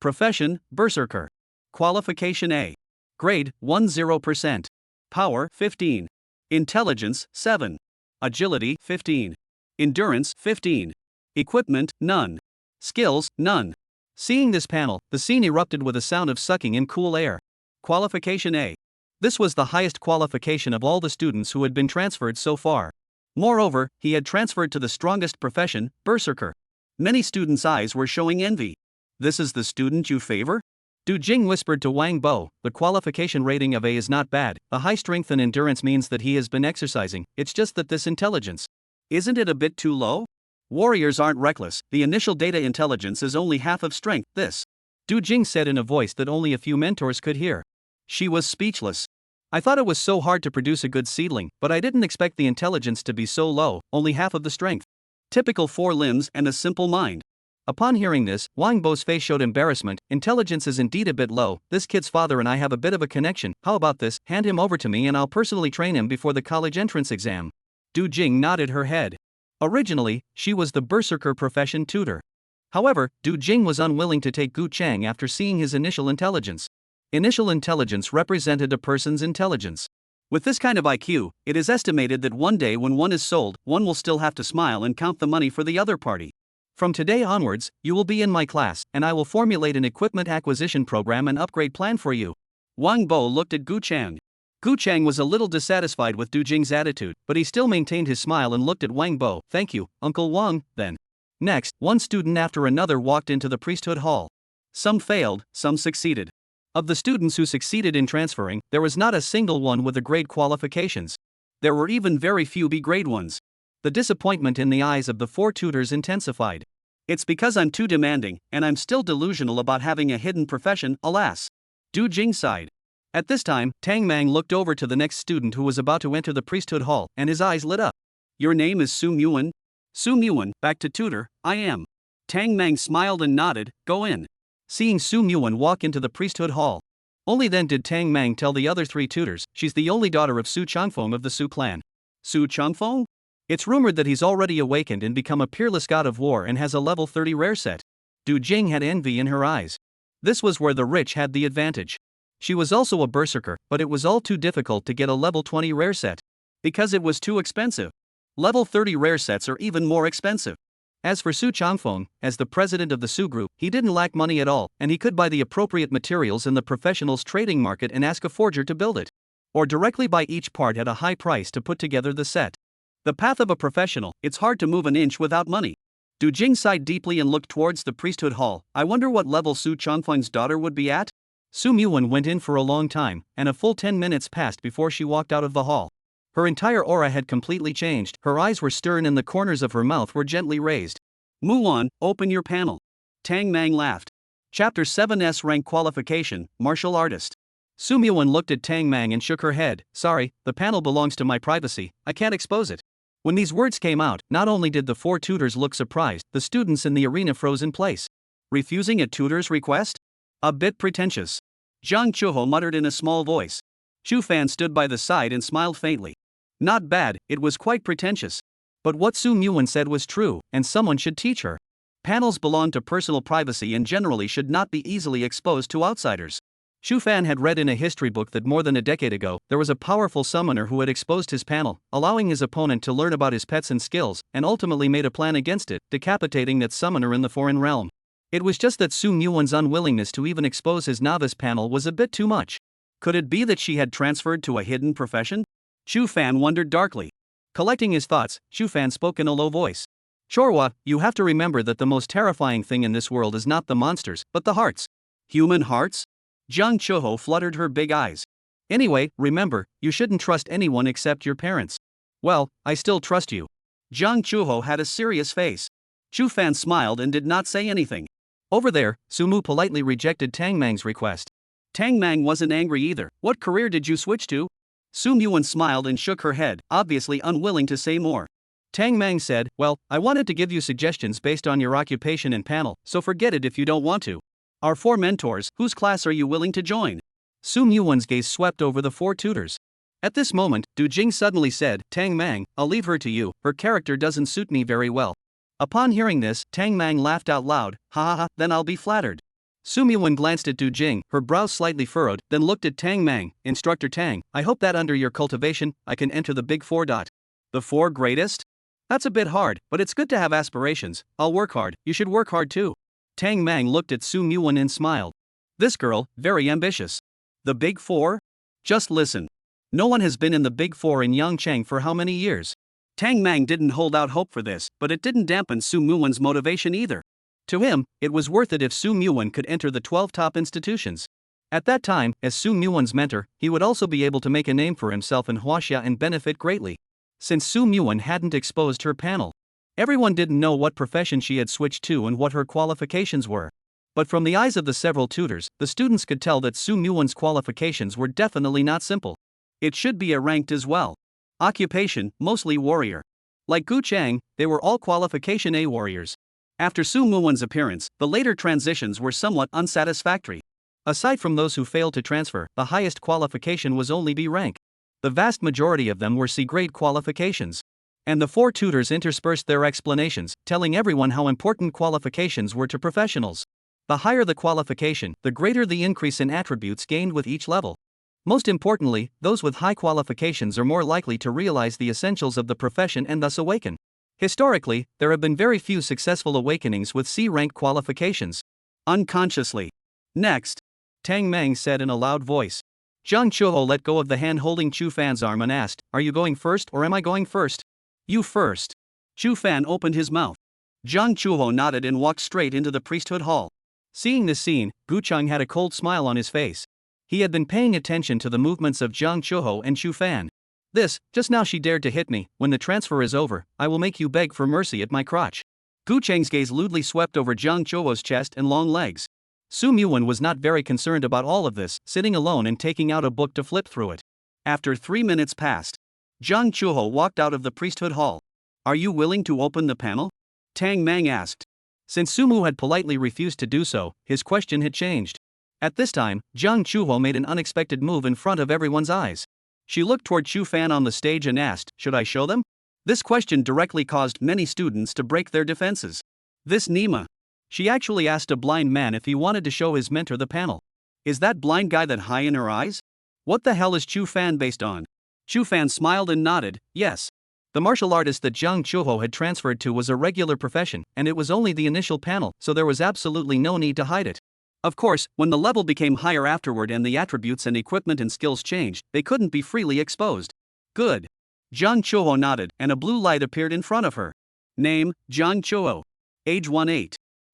Profession, Berserker. Qualification A. Grade, 10%. Power, 15. Intelligence, 7. Agility, 15. Endurance, 15. Equipment, none. Skills, none. Seeing this panel, the scene erupted with a sound of sucking in cool air. Qualification A. This was the highest qualification of all the students who had been transferred so far. Moreover, he had transferred to the strongest profession, Berserker. Many students' eyes were showing envy. This is the student you favor? Du Jing whispered to Wang Bo, the qualification rating of A is not bad, the high strength and endurance means that he has been exercising, it's just that this intelligence. Isn't it a bit too low? Warriors aren't reckless, the initial data intelligence is only half of strength, this. Du Jing said in a voice that only a few mentors could hear. She was speechless. I thought it was so hard to produce a good seedling, but I didn't expect the intelligence to be so low, only half of the strength. Typical 4 limbs and a simple mind. Upon hearing this, Wang Bo's face showed embarrassment. Intelligence is indeed a bit low, this kid's father and I have a bit of a connection, how about this, hand him over to me and I'll personally train him before the college entrance exam. Du Jing nodded her head. Originally, she was the Berserker profession tutor. However, Du Jing was unwilling to take Gu Cheng after seeing his initial intelligence. Initial intelligence represented a person's intelligence. With this kind of IQ, it is estimated that one day when one is sold, one will still have to smile and count the money for the other party. From today onwards, you will be in my class, and I will formulate an equipment acquisition program and upgrade plan for you. Wang Bo looked at Gu Cheng. Gu Cheng was a little dissatisfied with Du Jing's attitude, but he still maintained his smile and looked at Wang Bo. Thank you, Uncle Wang, then. Next, one student after another walked into the priesthood hall. Some failed, some succeeded. Of the students who succeeded in transferring, there was not a single one with the grade qualifications. There were even very few B-grade ones. The disappointment in the eyes of the 4 tutors intensified. It's because I'm too demanding, and I'm still delusional about having a hidden profession, alas. Du Jing sighed. At this time, Tang Mang looked over to the next student who was about to enter the priesthood hall, and his eyes lit up. Your name is Su Muwan? Su Muwan, back to tutor, I am. Tang Mang smiled and nodded, go in. Seeing Su Muwan walk into the priesthood hall. Only then did Tang Mang tell the other 3 tutors, she's the only daughter of Su Changfeng of the Su clan. Su Changfeng? It's rumored that he's already awakened and become a peerless god of war and has a level 30 rare set. Du Jing had envy in her eyes. This was where the rich had the advantage. She was also a berserker, but it was all too difficult to get a level 20 rare set. Because it was too expensive. Level 30 rare sets are even more expensive. As for Su Changfeng, as the president of the Su group, he didn't lack money at all, and he could buy the appropriate materials in the professionals trading market and ask a forger to build it. Or directly buy each part at a high price to put together the set. The path of a professional, it's hard to move an inch without money. Du Jing sighed deeply and looked towards the priesthood hall. I wonder what level Su Changfeng's daughter would be at? Su Muwan went in for a long time, and a full 10 minutes passed before she walked out of the hall. Her entire aura had completely changed, her eyes were stern and the corners of her mouth were gently raised. Muwan, open your panel. Tang Mang laughed. Chapter 7's rank qualification, martial artist. Su Muwan looked at Tang Mang and shook her head. Sorry, the panel belongs to my privacy, I can't expose it. When these words came out, not only did the 4 tutors look surprised, the students in the arena froze in place. Refusing a tutor's request? A bit pretentious. Jiang Chuho muttered in a small voice. Chu Fan stood by the side and smiled faintly. Not bad, it was quite pretentious. But what Su Muwan said was true, and someone should teach her. Panels belong to personal privacy and generally should not be easily exposed to outsiders. Chu Fan had read in a history book that more than a decade ago, there was a powerful summoner who had exposed his panel, allowing his opponent to learn about his pets and skills, and ultimately made a plan against it, decapitating that summoner in the foreign realm. It was just that Su Muwan's unwillingness to even expose his novice panel was a bit too much. Could it be that she had transferred to a hidden profession? Chu Fan wondered darkly. Collecting his thoughts, Chu Fan spoke in a low voice. Chorwa, you have to remember that the most terrifying thing in this world is not the monsters, but the hearts. Human hearts? Jiang Chuho fluttered her big eyes. Anyway, remember, you shouldn't trust anyone except your parents. Well, I still trust you. Jiang Chuho had a serious face. Chu Fan smiled and did not say anything. Over there, Sumu politely rejected Tang Mang's request. Tang Mang wasn't angry either. What career did you switch to? Su Muwan smiled and shook her head, obviously unwilling to say more. Tang Mang said, well, I wanted to give you suggestions based on your occupation and panel, so forget it if you don't want to. Our 4 mentors, whose class are you willing to join? Su Muwan's gaze swept over the 4 tutors. At this moment, Du Jing suddenly said, Tang Mang, I'll leave her to you, her character doesn't suit me very well. Upon hearing this, Tang Mang laughed out loud, ha ha ha, then I'll be flattered. Su Muwan glanced at Du Jing, her brows slightly furrowed, then looked at Tang Mang. Instructor Tang, I hope that under your cultivation, I can enter the big 4. The 4 greatest? That's a bit hard, but it's good to have aspirations. I'll work hard, you should work hard too. Tang Mang looked at Su Muwan and smiled. This girl, very ambitious. The big 4? Just listen. No one has been in the big 4 in Yangcheng for how many years? Tang Mang didn't hold out hope for this, but it didn't dampen Su Muwan's motivation either. To him, it was worth it if Su Muwan could enter the 12 top institutions. At that time, as Su Muwan's mentor, he would also be able to make a name for himself in Huaxia and benefit greatly. Since Su Muwan hadn't exposed her panel, everyone didn't know what profession she had switched to and what her qualifications were. But from the eyes of the several tutors, the students could tell that Su Muwan's qualifications were definitely not simple. It should be a ranked as well. Occupation, mostly warrior. Like Gu Cheng, they were all qualification A warriors. After Su Muwan's appearance, the later transitions were somewhat unsatisfactory. Aside from those who failed to transfer, the highest qualification was only B rank. The vast majority of them were C-grade qualifications. And the 4 tutors interspersed their explanations, telling everyone how important qualifications were to professionals. The higher the qualification, the greater the increase in attributes gained with each level. Most importantly, those with high qualifications are more likely to realize the essentials of the profession and thus awaken. Historically, there have been very few successful awakenings with C-rank qualifications. Unconsciously. Next, Tang Mang said in a loud voice. Jiang Chuho let go of the hand holding Chu Fan's arm and asked, are you going first or am I going first? You first. Chu Fan opened his mouth. Jiang Chuho nodded and walked straight into the priesthood hall. Seeing this scene, Gu Cheng had a cold smile on his face. He had been paying attention to the movements of Jiang Chuho and Chu Fan. Just now she dared to hit me. When the transfer is over, I will make you beg for mercy at my crotch. Gu Cheng's gaze lewdly swept over Jiang Chuho's chest and long legs. Su Muwan was not very concerned about all of this, sitting alone and taking out a book to flip through it. After 3 minutes passed, Jiang Chuho walked out of the priesthood hall. Are you willing to open the panel? Tang Mang asked. Since Sumu had politely refused to do so, his question had changed. At this time, Jiang Chuho made an unexpected move in front of everyone's eyes. She looked toward Chu Fan on the stage and asked, should I show them? This question directly caused many students to break their defenses. This Nima. She actually asked a blind man if he wanted to show his mentor the panel. Is that blind guy that high in her eyes? What the hell is Chu Fan based on? Chu Fan smiled and nodded, yes. The martial artist that Jiang Chuho had transferred to was a regular profession, and it was only the initial panel, so there was absolutely no need to hide it. Of course, when the level became higher afterward and the attributes and equipment and skills changed, they couldn't be freely exposed. Good. Jiang Chuho nodded, and a blue light appeared in front of her. Name, Jiang Chuho. Age 18.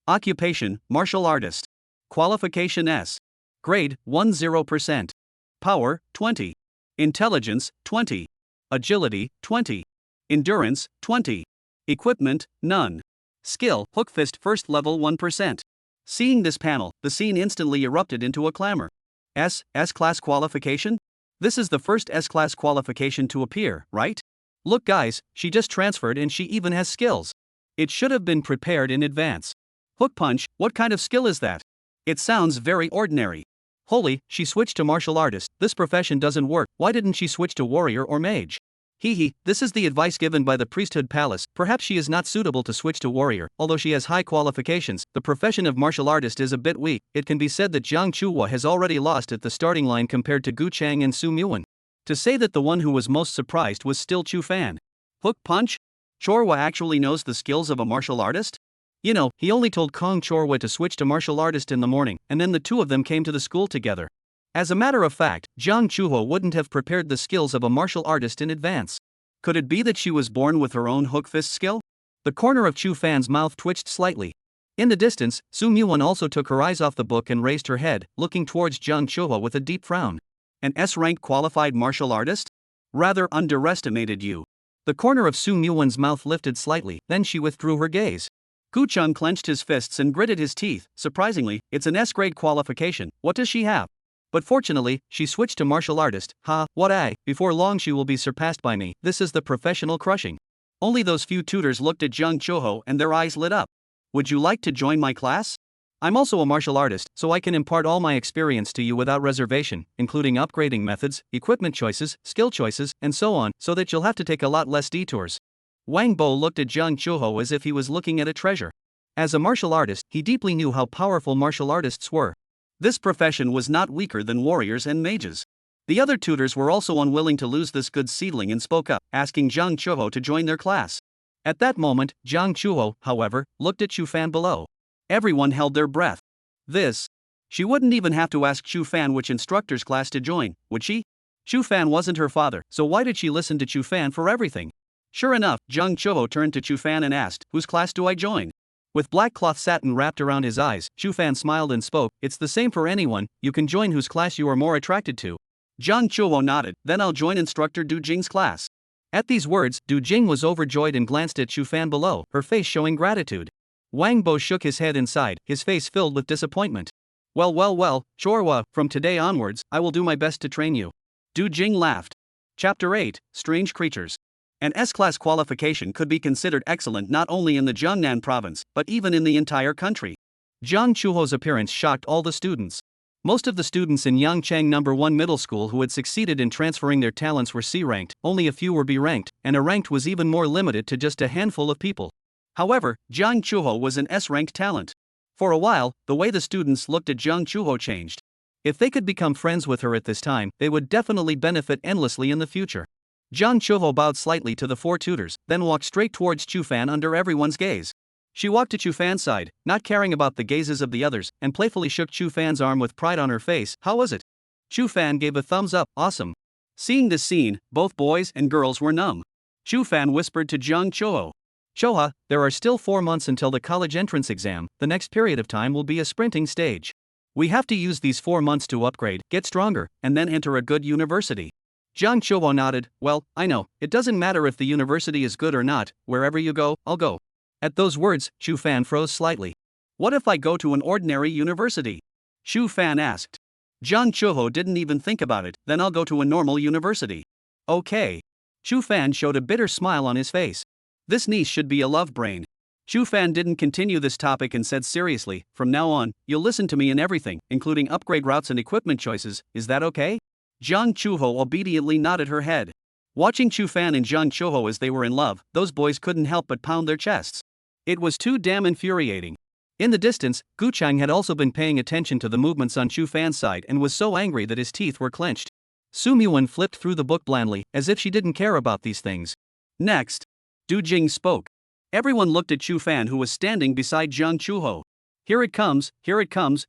Occupation, martial artist. Qualification S. Grade, 10%. Power, 20. Intelligence, 20. Agility, 20. Endurance, 20. Equipment, none. Skill, hook fist first level 1%. Seeing this panel, the scene instantly erupted into a clamor. S-class qualification? This is the first S-class qualification to appear, right? Look guys, she just transferred and she even has skills. It should have been prepared in advance. Hook punch, what kind of skill is that? It sounds very ordinary. Holy, she switched to martial artist, this profession doesn't work, why didn't she switch to warrior or mage? Hee, this is the advice given by the priesthood palace. Perhaps she is not suitable to switch to warrior, although she has high qualifications. The profession of martial artist is a bit weak. It can be said that Jiang Chuho has already lost at the starting line compared to Gu Cheng and Su Muwan. To say that the one who was most surprised was still Chu Fan. Hook punch? Chorwa actually knows the skills of a martial artist? You know, he only told Kong Chorwa to switch to martial artist in the morning, and then the two of them came to the school together. As a matter of fact, Jiang Chuho wouldn't have prepared the skills of a martial artist in advance. Could it be that she was born with her own hook fist skill? The corner of Chu Fan's mouth twitched slightly. In the distance, Su Muwan also took her eyes off the book and raised her head, looking towards Jiang Chuho with a deep frown. An S-rank qualified martial artist? Rather underestimated you. The corner of Su Muwan's mouth lifted slightly, then she withdrew her gaze. Gu Cheng clenched his fists and gritted his teeth. Surprisingly, it's an S-grade qualification. What does she have? But fortunately, she switched to martial artist. Before long she will be surpassed by me. This is the professional crushing. Only those few tutors looked at Jiang Chuho and their eyes lit up. Would you like to join my class? I'm also a martial artist, so I can impart all my experience to you without reservation, including upgrading methods, equipment choices, skill choices, and so on, so that you'll have to take a lot less detours. Wang Bo looked at Jiang Chuho as if he was looking at a treasure. As a martial artist, he deeply knew how powerful martial artists were. This profession was not weaker than warriors and mages. The other tutors were also unwilling to lose this good seedling and spoke up, asking Jiang Chuho to join their class. At that moment, Jiang Chuho, however, looked at Chu Fan below. Everyone held their breath. She wouldn't even have to ask Chu Fan which instructor's class to join, would she? Chu Fan wasn't her father, so why did she listen to Chu Fan for everything? Sure enough, Jiang Chuho turned to Chu Fan and asked, whose class do I join? With black cloth satin wrapped around his eyes, Chu Fan smiled and spoke, it's the same for anyone, you can join whose class you are more attracted to. Jiang Chuho nodded, then I'll join instructor Du Jing's class. At these words, Du Jing was overjoyed and glanced at Chu Fan below, her face showing gratitude. Wang Bo shook his head inside, his face filled with disappointment. Well, Chorwa, from today onwards, I will do my best to train you. Du Jing laughed. Chapter 8, Strange Creatures. An S-class qualification could be considered excellent not only in the Jiangnan province, but even in the entire country. Jiang Chuho's appearance shocked all the students. Most of the students in Yangchang No. 1 Middle School who had succeeded in transferring their talents were C-ranked, only a few were B-ranked, and A ranked was even more limited to just a handful of people. However, Jiang Chuho was an S-ranked talent. For a while, the way the students looked at Jiang Chuho changed. If they could become friends with her at this time, they would definitely benefit endlessly in the future. Jiang Chuho bowed slightly to the four tutors, then walked straight towards Chu Fan under everyone's gaze. She walked to Chu Fan's side, not caring about the gazes of the others, and playfully shook Chu Fan's arm with pride on her face. How was it? Chu Fan gave a thumbs up, awesome. Seeing this scene, both boys and girls were numb. Chu Fan whispered to Jiang Chuho. Choha, there are still 4 months until the college entrance exam, the next period of time will be a sprinting stage. We have to use these 4 months to upgrade, get stronger, and then enter a good university. Jiang Chuho nodded, well, I know, it doesn't matter if the university is good or not, wherever you go, I'll go. At those words, Chu Fan froze slightly. What if I go to an ordinary university? Chu Fan asked. Jiang Chuho didn't even think about it, then I'll go to a normal university. Okay. Chu Fan showed a bitter smile on his face. This niece should be a love brain. Chu Fan didn't continue this topic and said seriously, from now on, you'll listen to me in everything, including upgrade routes and equipment choices, is that okay? Jiang Chuho obediently nodded her head. Watching Chu Fan and Jiang Chuho as they were in love, those boys couldn't help but pound their chests. It was too damn infuriating. In the distance, Gu Cheng had also been paying attention to the movements on Chu Fan's side and was so angry that his teeth were clenched. Su Muwan flipped through the book blandly, as if she didn't care about these things. Next, Du Jing spoke. Everyone looked at Chu Fan who was standing beside Jiang Chuho. Here it comes,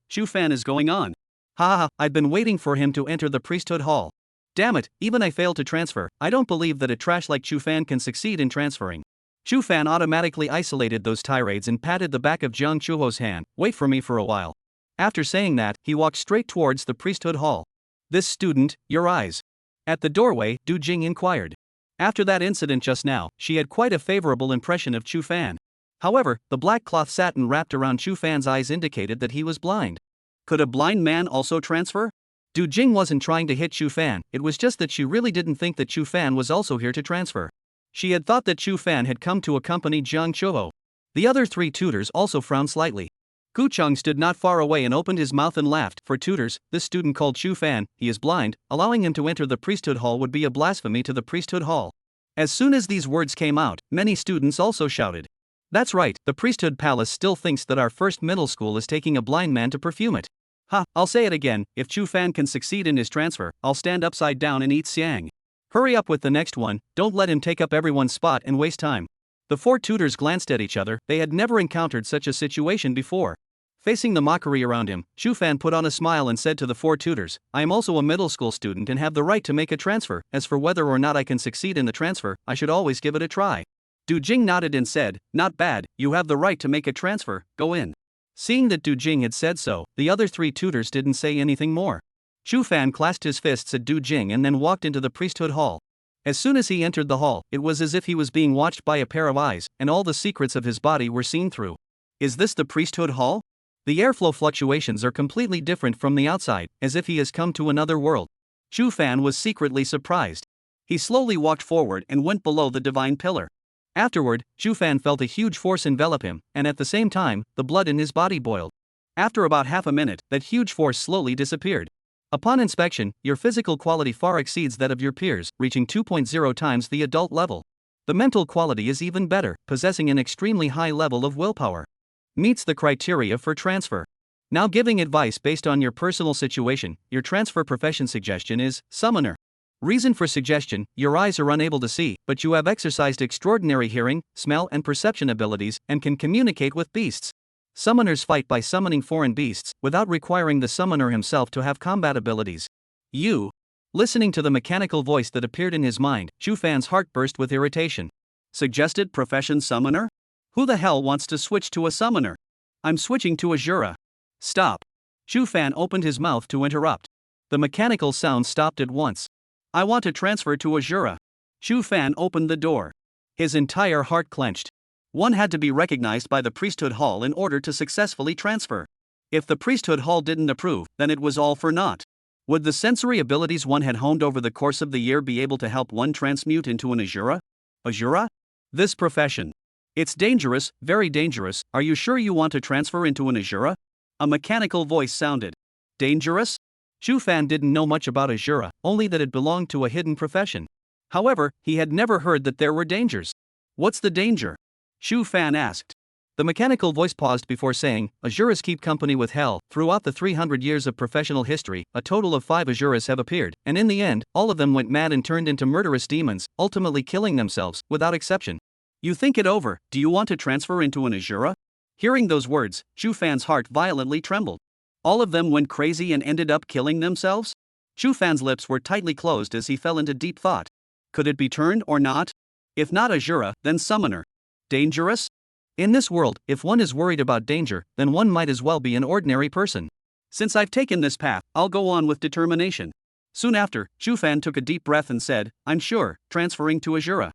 Chu Fan is going on. I've been waiting for him to enter the priesthood hall. Damn it, even I failed to transfer, I don't believe that a trash like Chu Fan can succeed in transferring. Chu Fan automatically isolated those tirades and patted the back of Jiang Chuho's hand, wait for me for a while. After saying that, he walked straight towards the priesthood hall. This student, your eyes. At the doorway, Du Jing inquired. After that incident just now, she had quite a favorable impression of Chu Fan. However, the black cloth satin wrapped around Chu Fan's eyes indicated that he was blind. Could a blind man also transfer? Du Jing wasn't trying to hit Chu Fan, it was just that she really didn't think that Chu Fan was also here to transfer. She had thought that Chu Fan had come to accompany Jiang Chuho. The other 3 tutors also frowned slightly. Gu Cheng stood not far away and opened his mouth and laughed. For tutors, this student called Chu Fan, he is blind, allowing him to enter the priesthood hall would be a blasphemy to the priesthood hall. As soon as these words came out, many students also shouted. That's right, the priesthood palace still thinks that our first middle school is taking a blind man to perfume it. Ha, I'll say it again, if Chu Fan can succeed in his transfer, I'll stand upside down and eat Jiang. Hurry up with the next one, don't let him take up everyone's spot and waste time. The four tutors glanced at each other, they had never encountered such a situation before. Facing the mockery around him, Chu Fan put on a smile and said to the four tutors, I am also a middle school student and have the right to make a transfer. As for whether or not I can succeed in the transfer, I should always give it a try. Gu Cheng nodded and said, not bad, you have the right to make a transfer, go in. Seeing that Gu Cheng had said so, the other three tutors didn't say anything more. Chu Fan clasped his fists at Gu Cheng and then walked into the priesthood hall. As soon as he entered the hall, it was as if he was being watched by a pair of eyes, and all the secrets of his body were seen through. Is this the priesthood hall? The airflow fluctuations are completely different from the outside, as if he has come to another world. Chu Fan was secretly surprised. He slowly walked forward and went below the divine pillar. Afterward, Chu Fan felt a huge force envelop him, and at the same time, the blood in his body boiled. After about half a minute, that huge force slowly disappeared. Upon inspection, your physical quality far exceeds that of your peers, reaching 2.0 times the adult level. The mental quality is even better, possessing an extremely high level of willpower. Meets the criteria for transfer. Now giving advice based on your personal situation, your transfer profession suggestion is summoner. Reason for suggestion, your eyes are unable to see, but you have exercised extraordinary hearing, smell and perception abilities and can communicate with beasts. Summoners fight by summoning foreign beasts, without requiring the summoner himself to have combat abilities. Listening to the mechanical voice that appeared in his mind, Chu Fan's heart burst with irritation. Suggested profession summoner? Who the hell wants to switch to a summoner? I'm switching to a Shura. Stop. Chu Fan opened his mouth to interrupt. The mechanical sound stopped at once. I want to transfer to a Shura. Chu Fan opened the door. His entire heart clenched. One had to be recognized by the priesthood hall in order to successfully transfer. If the priesthood hall didn't approve, then it was all for naught. Would the sensory abilities one had honed over the course of the year be able to help one transmute into an Asura? Asura? This profession. It's dangerous, very dangerous, are you sure you want to transfer into an Asura? A mechanical voice sounded. Dangerous? Chu Fan didn't know much about Asura, only that it belonged to a hidden profession. However, he had never heard that there were dangers. What's the danger? Chu Fan asked. The mechanical voice paused before saying, Asuras keep company with hell. Throughout the 300 years of professional history, a total of 5 Asuras have appeared, and in the end, all of them went mad and turned into murderous demons, ultimately killing themselves, without exception. You think it over, do you want to transfer into an Asura? Hearing those words, Chu Fan's heart violently trembled. All of them went crazy and ended up killing themselves? Chu Fan's lips were tightly closed as he fell into deep thought. Could it be turned or not? If not Asura, then summoner. Dangerous? In this world, if one is worried about danger, then one might as well be an ordinary person. Since I've taken this path, I'll go on with determination. Soon after, Chu Fan took a deep breath and said, I'm sure, transferring to Asura.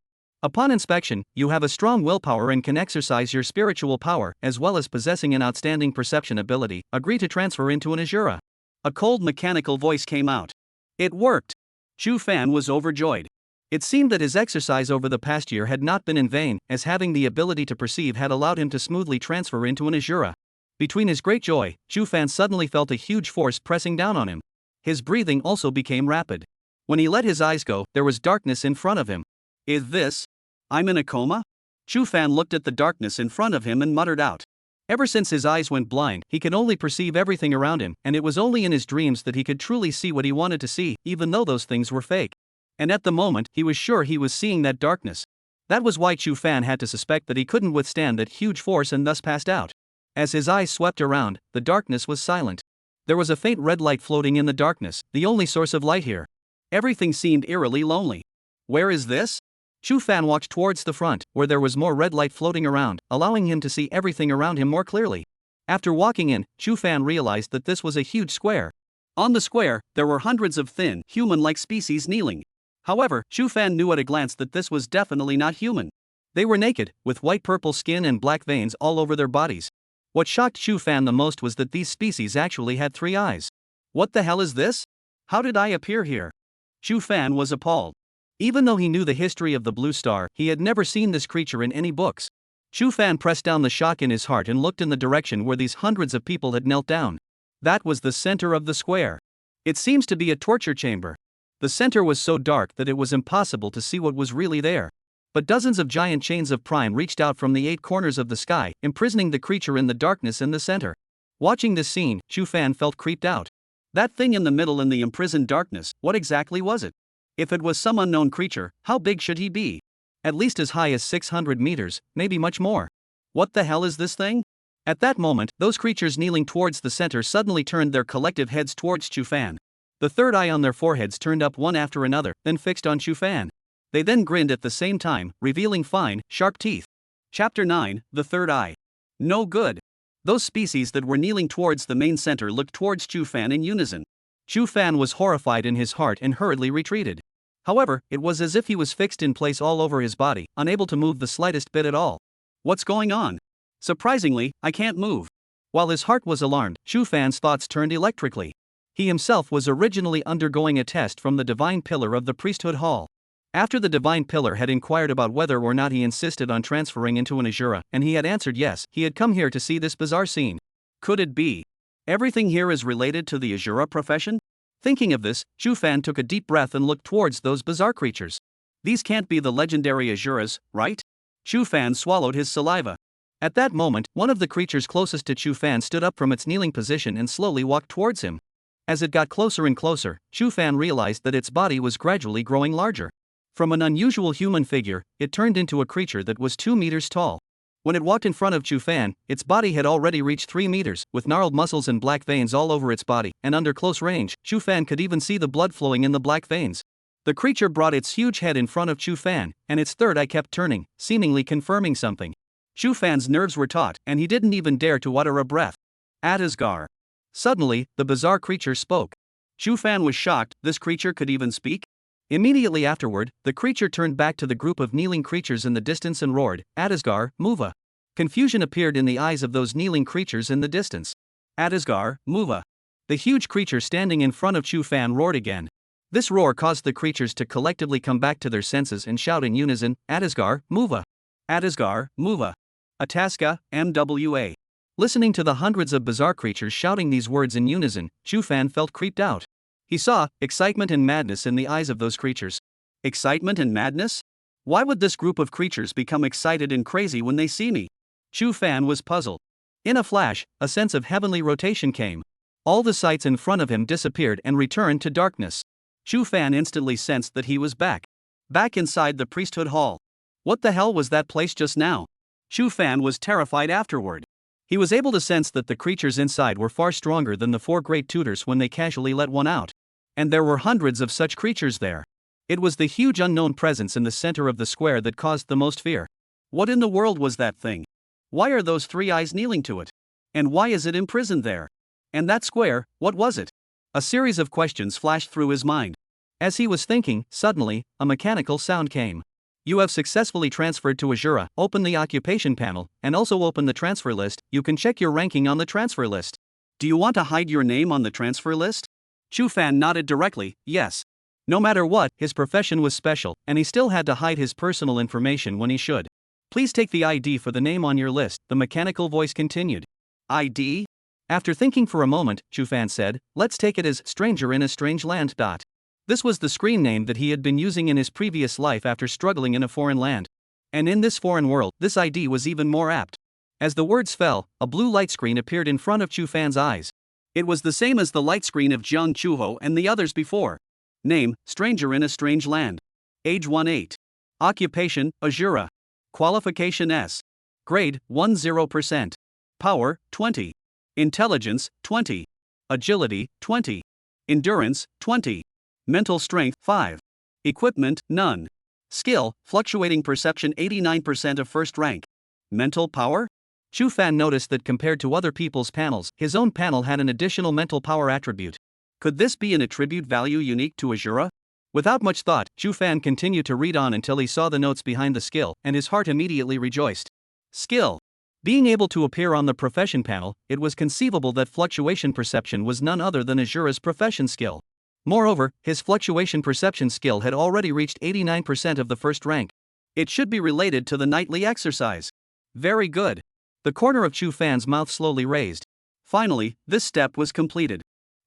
Upon inspection, you have a strong willpower and can exercise your spiritual power, as well as possessing an outstanding perception ability. Agree to transfer into an Asura. A cold mechanical voice came out. It worked. Chu Fan was overjoyed. It seemed that his exercise over the past year had not been in vain, as having the ability to perceive had allowed him to smoothly transfer into an Asura. Between his great joy, Chu Fan suddenly felt a huge force pressing down on him. His breathing also became rapid. When he let his eyes go, there was darkness in front of him. Is this? I'm in a coma? Chu Fan looked at the darkness in front of him and muttered out. Ever since his eyes went blind, he could only perceive everything around him, and it was only in his dreams that he could truly see what he wanted to see, even though those things were fake. And at the moment, he was sure he was seeing that darkness. That was why Chu Fan had to suspect that he couldn't withstand that huge force and thus passed out. As his eyes swept around, the darkness was silent. There was a faint red light floating in the darkness, the only source of light here. Everything seemed eerily lonely. Where is this? Chu Fan walked towards the front, where there was more red light floating around, allowing him to see everything around him more clearly. After walking in, Chu Fan realized that this was a huge square. On the square, there were hundreds of thin, human-like species kneeling. However, Chu Fan knew at a glance that this was definitely not human. They were naked, with white-purple skin and black veins all over their bodies. What shocked Chu Fan the most was that these species actually had 3 eyes. What the hell is this? How did I appear here? Chu Fan was appalled. Even though he knew the history of the blue star, he had never seen this creature in any books. Chu Fan pressed down the shock in his heart and looked in the direction where these hundreds of people had knelt down. That was the center of the square. It seems to be a torture chamber. The center was so dark that it was impossible to see what was really there. But dozens of giant chains of prime reached out from the 8 corners of the sky, imprisoning the creature in the darkness in the center. Watching this scene, Chu Fan felt creeped out. That thing in the middle in the imprisoned darkness, what exactly was it? If it was some unknown creature, how big should he be? At least as high as 600 meters, maybe much more. What the hell is this thing? At that moment, those creatures kneeling towards the center suddenly turned their collective heads towards Chu Fan. The third eye on their foreheads turned up one after another, then fixed on Chu Fan. They then grinned at the same time, revealing fine, sharp teeth. Chapter 9, The Third Eye. No good. Those species that were kneeling towards the main center looked towards Chu Fan in unison. Chu Fan was horrified in his heart and hurriedly retreated. However, it was as if he was fixed in place all over his body, unable to move the slightest bit at all. What's going on? Surprisingly, I can't move. While his heart was alarmed, Chu Fan's thoughts turned electrically. He himself was originally undergoing a test from the Divine Pillar of the Priesthood Hall. After the Divine Pillar had inquired about whether or not he insisted on transferring into an Asura, and he had answered yes, he had come here to see this bizarre scene. Could it be? Everything here is related to the Asura profession? Thinking of this, Chu Fan took a deep breath and looked towards those bizarre creatures. These can't be the legendary Asuras, right? Chu Fan swallowed his saliva. At that moment, one of the creatures closest to Chu Fan stood up from its kneeling position and slowly walked towards him. As it got closer and closer, Chu Fan realized that its body was gradually growing larger. From an unusual human figure, it turned into a creature that was 2 meters tall. When it walked in front of Chu Fan, its body had already reached 3 meters, with gnarled muscles and black veins all over its body, and under close range, Chu Fan could even see the blood flowing in the black veins. The creature brought its huge head in front of Chu Fan, and its third eye kept turning, seemingly confirming something. Chu Fan's nerves were taut, and he didn't even dare to utter a breath. Atisgar. Suddenly, the bizarre creature spoke. Chu Fan was shocked, this creature could even speak? Immediately afterward, the creature turned back to the group of kneeling creatures in the distance and roared, Atisgar, Muva. Confusion appeared in the eyes of those kneeling creatures in the distance. Atisgar, Muva. The huge creature standing in front of Chu Fan roared again. This roar caused the creatures to collectively come back to their senses and shout in unison, Atisgar, Muva. Atisgar, Muva. Ataska, MWA. Listening to the hundreds of bizarre creatures shouting these words in unison, Chu Fan felt creeped out. He saw excitement and madness in the eyes of those creatures. Excitement and madness? Why would this group of creatures become excited and crazy when they see me? Chu Fan was puzzled. In a flash, a sense of heavenly rotation came. All the sights in front of him disappeared and returned to darkness. Chu Fan instantly sensed that he was back. Back inside the priesthood hall. What the hell was that place just now? Chu Fan was terrified afterward. He was able to sense that the creatures inside were far stronger than the 4 great tutors when they casually let one out. And there were hundreds of such creatures there. It was the huge unknown presence in the center of the square that caused the most fear. What in the world was that thing? Why are those 3 eyes kneeling to it? And why is it imprisoned there? And that square, what was it? A series of questions flashed through his mind. As he was thinking, suddenly, a mechanical sound came. You have successfully transferred to Asura. Open the occupation panel, and also open the transfer list. You can check your ranking on the transfer list. Do you want to hide your name on the transfer list? Chu Fan nodded directly, yes. No matter what, his profession was special, and he still had to hide his personal information when he should. Please take the ID for the name on your list, the mechanical voice continued. ID? After thinking for a moment, Chu Fan said, let's take it as Stranger in a Strange Land. This was the screen name that he had been using in his previous life after struggling in a foreign land. And in this foreign world, this ID was even more apt. As the words fell, a blue light screen appeared in front of Chu Fan's eyes. It was the same as the light screen of Jiang, Chuho and the others before. Name, Stranger in a Strange Land. Age 18. Occupation, Asura. Qualification S. Grade, 10%. Power, 20. Intelligence, 20. Agility, 20. Endurance, 20. Mental strength, 5. Equipment, none. Skill, fluctuating perception 89% of first rank. Mental power? Chu Fan noticed that compared to other people's panels, his own panel had an additional mental power attribute. Could this be an attribute value unique to Asura? Without much thought, Chu Fan continued to read on until he saw the notes behind the skill, and his heart immediately rejoiced. Skill. Being able to appear on the profession panel, it was conceivable that fluctuation perception was none other than Asura's profession skill. Moreover, his fluctuation perception skill had already reached 89% of the first rank. It should be related to the nightly exercise. Very good. The corner of Chu Fan's mouth slowly raised. Finally, this step was completed.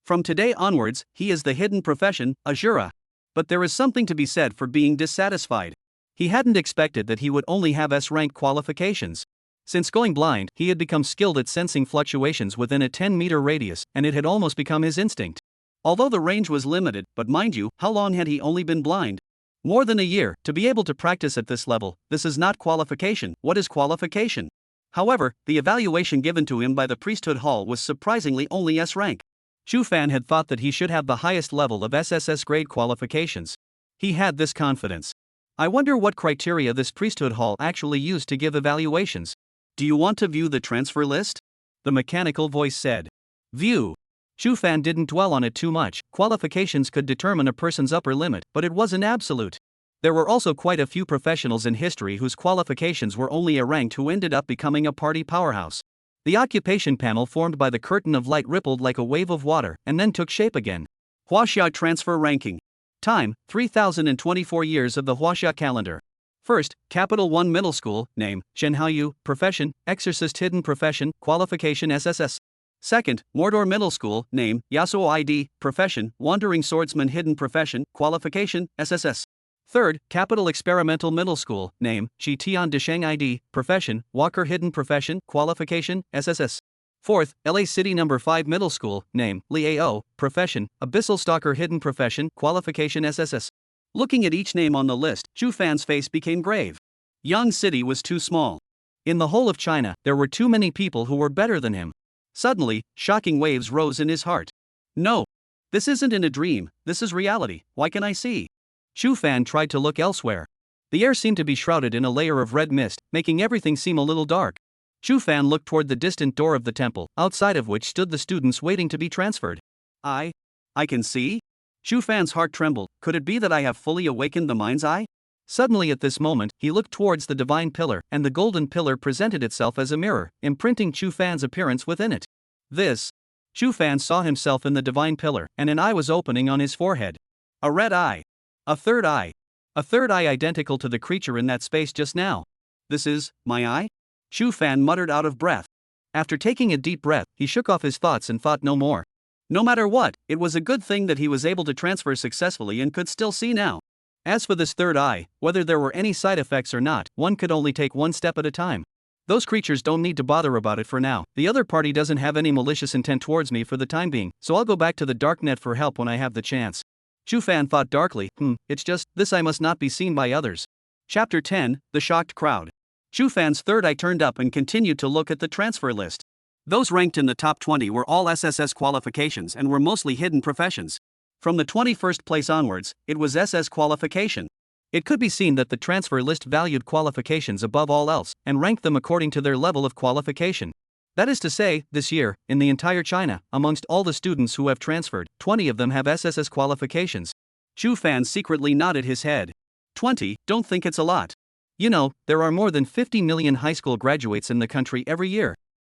From today onwards, he is the hidden profession, Asura. But there is something to be said for being dissatisfied. He hadn't expected that he would only have S-rank qualifications. Since going blind, he had become skilled at sensing fluctuations within a 10-meter radius, and it had almost become his instinct. Although the range was limited, but mind you, how long had he only been blind? More than a year. To be able to practice at this level, this is not qualification. What is qualification? However, the evaluation given to him by the priesthood hall was surprisingly only S rank. Chu Fan had thought that he should have the highest level of SSS grade qualifications. He had this confidence. I wonder what criteria this priesthood hall actually used to give evaluations. Do you want to view the transfer list? The mechanical voice said. View. Chu Fan didn't dwell on it too much. Qualifications could determine a person's upper limit, but it wasn't absolute. There were also quite a few professionals in history whose qualifications were only a ranked who ended up becoming a party powerhouse. The occupation panel formed by the curtain of light rippled like a wave of water and then took shape again. Huaxia transfer ranking. Time, 3024 years of the Huaxia calendar. First, Capital 1 Middle School, name, Shenhaoyu, profession, exorcist hidden profession, qualification SSS. Second, Mordor Middle School, name, Yaso ID, profession, wandering swordsman hidden profession, qualification, SSS. Third, Capital Experimental Middle School, name, Shitian Desheng ID, profession, walker hidden profession, qualification, SSS. Fourth, LA City No. 5 Middle School, name, Liao, profession, abyssal stalker hidden profession, qualification SSS. Looking at each name on the list, Chu Fan's face became grave. Yang City was too small. In the whole of China, there were too many people who were better than him. Suddenly, shocking waves rose in his heart. No. This isn't in a dream, this is reality. Why can I see? Chu Fan tried to look elsewhere. The air seemed to be shrouded in a layer of red mist, making everything seem a little dark. Chu Fan looked toward the distant door of the temple, outside of which stood the students waiting to be transferred. I can see? Chu Fan's heart trembled. Could it be that I have fully awakened the mind's eye? Suddenly at this moment, he looked towards the divine pillar, and the golden pillar presented itself as a mirror, imprinting Chu Fan's appearance within it. Chu Fan saw himself in the divine pillar, and an eye was opening on his forehead. A red eye. A third eye. A third eye identical to the creature in that space just now. This is my eye? Chu Fan muttered out of breath. After taking a deep breath, he shook off his thoughts and thought no more. No matter what, it was a good thing that he was able to transfer successfully and could still see now. As for this third eye, whether there were any side effects or not, one could only take one step at a time. Those creatures don't need to bother about it for now. The other party doesn't have any malicious intent towards me for the time being, so I'll go back to the Darknet for help when I have the chance. Chu Fan thought darkly, it's just, this eye must not be seen by others. Chapter 10, The Shocked Crowd. Chu Fan's third eye turned up and continued to look at the transfer list. Those ranked in the top 20 were all SSS qualifications and were mostly hidden professions. From the 21st place onwards, it was SS qualification. It could be seen that the transfer list valued qualifications above all else, and ranked them according to their level of qualification. That is to say, this year, in the entire China, amongst all the students who have transferred, 20 of them have SSS qualifications. Chu Fan secretly nodded his head. 20, don't think it's a lot. You know, there are more than 50 million high school graduates in the country every year.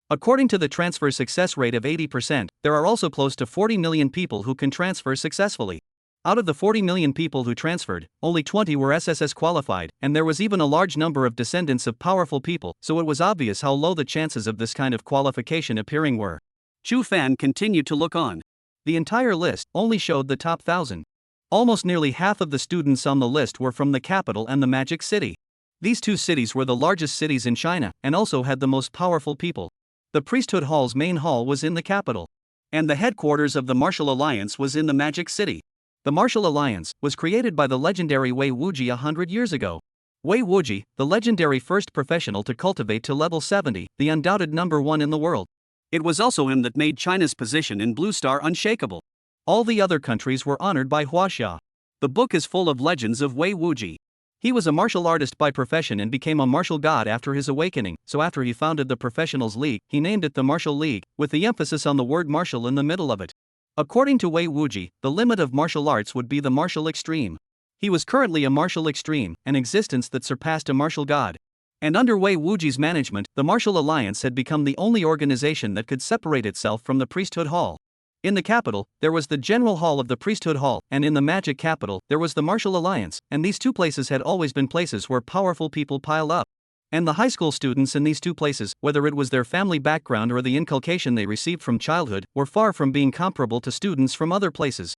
According to the transfer success rate of 80%, there are also close to 40 million people who can transfer successfully. Out of the 40 million people who transferred, only 20 were SSS qualified, and there was even a large number of descendants of powerful people, so it was obvious how low the chances of this kind of qualification appearing were. Chu Fan continued to look on. The entire list only showed the top 1,000. Almost nearly half of the students on the list were from the capital and the Magic City. These two cities were the largest cities in China, and also had the most powerful people. The priesthood hall's main hall was in the capital. And the headquarters of the Martial Alliance was in the Magic City. The Martial Alliance was created by the legendary Wei Wuji 100 years ago. Wei Wuji, the legendary first professional to cultivate to level 70, the undoubted number 1 in the world. It was also him that made China's position in Blue Star unshakable. All the other countries were honored by Huaxia. The book is full of legends of Wei Wuji. He was a martial artist by profession and became a martial god after his awakening, so after he founded the Professionals League, he named it the Martial League, with the emphasis on the word martial in the middle of it. According to Wei Wuji, the limit of martial arts would be the martial extreme. He was currently a martial extreme, an existence that surpassed a martial god. And under Wei Wuji's management, the Martial Alliance had become the only organization that could separate itself from the priesthood hall. In the capital, there was the General Hall of the Priesthood Hall, and in the Magic Capital, there was the Martial Alliance, and these two places had always been places where powerful people piled up. And the high school students in these two places, whether it was their family background or the inculcation they received from childhood, were far from being comparable to students from other places.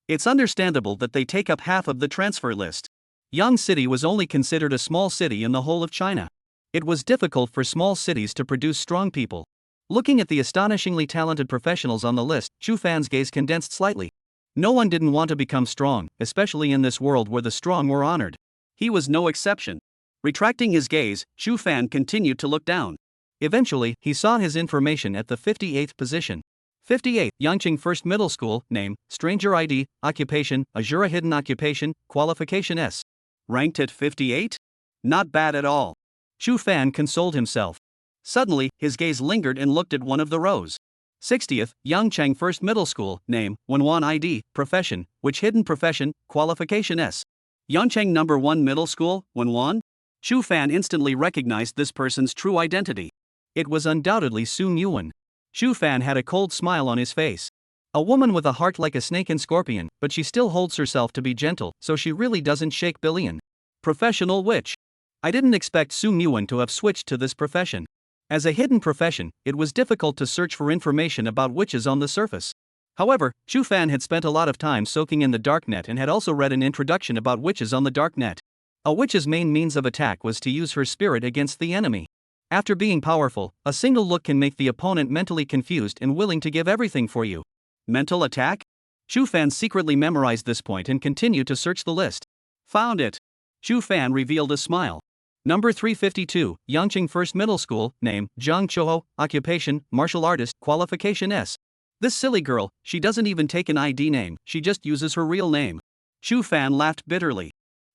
It's understandable that they take up half of the transfer list. Yang City was only considered a small city in the whole of China. It was difficult for small cities to produce strong people. Looking at the astonishingly talented professionals on the list, Chu Fan's gaze condensed slightly. No one didn't want to become strong, especially in this world where the strong were honored. He was no exception. Retracting his gaze, Chu Fan continued to look down. Eventually, he saw his information at the 58th position. 58, Yangqing First Middle School, name, Stranger ID, occupation, Asura hidden occupation, qualification S. Ranked at 58? Not bad at all. Chu Fan consoled himself. Suddenly, his gaze lingered and looked at one of the rows. 60th, Yangcheng First Middle School, name, Wenwan ID, profession, which hidden profession, qualification S. Yangcheng Number 1 Middle School, Wenwan? Chu Fan instantly recognized this person's true identity. It was undoubtedly Su Muwan. Chu Fan had a cold smile on his face. A woman with a heart like a snake and scorpion, but she still holds herself to be gentle, so she really doesn't shake billion. Professional witch. I didn't expect Su Muwan to have switched to this profession. As a hidden profession, it was difficult to search for information about witches on the surface. However, Chu Fan had spent a lot of time soaking in the Darknet and had also read an introduction about witches on the Darknet. A witch's main means of attack was to use her spirit against the enemy. After being powerful, a single look can make the opponent mentally confused and willing to give everything for you. Mental attack? Chu Fan secretly memorized this point and continued to search the list. Found it. Chu Fan revealed a smile. Number 352, Yangqing First Middle School, name, Jiang Chuho, occupation, martial artist, qualification S. This silly girl, she doesn't even take an ID name, she just uses her real name. Chu Fan laughed bitterly.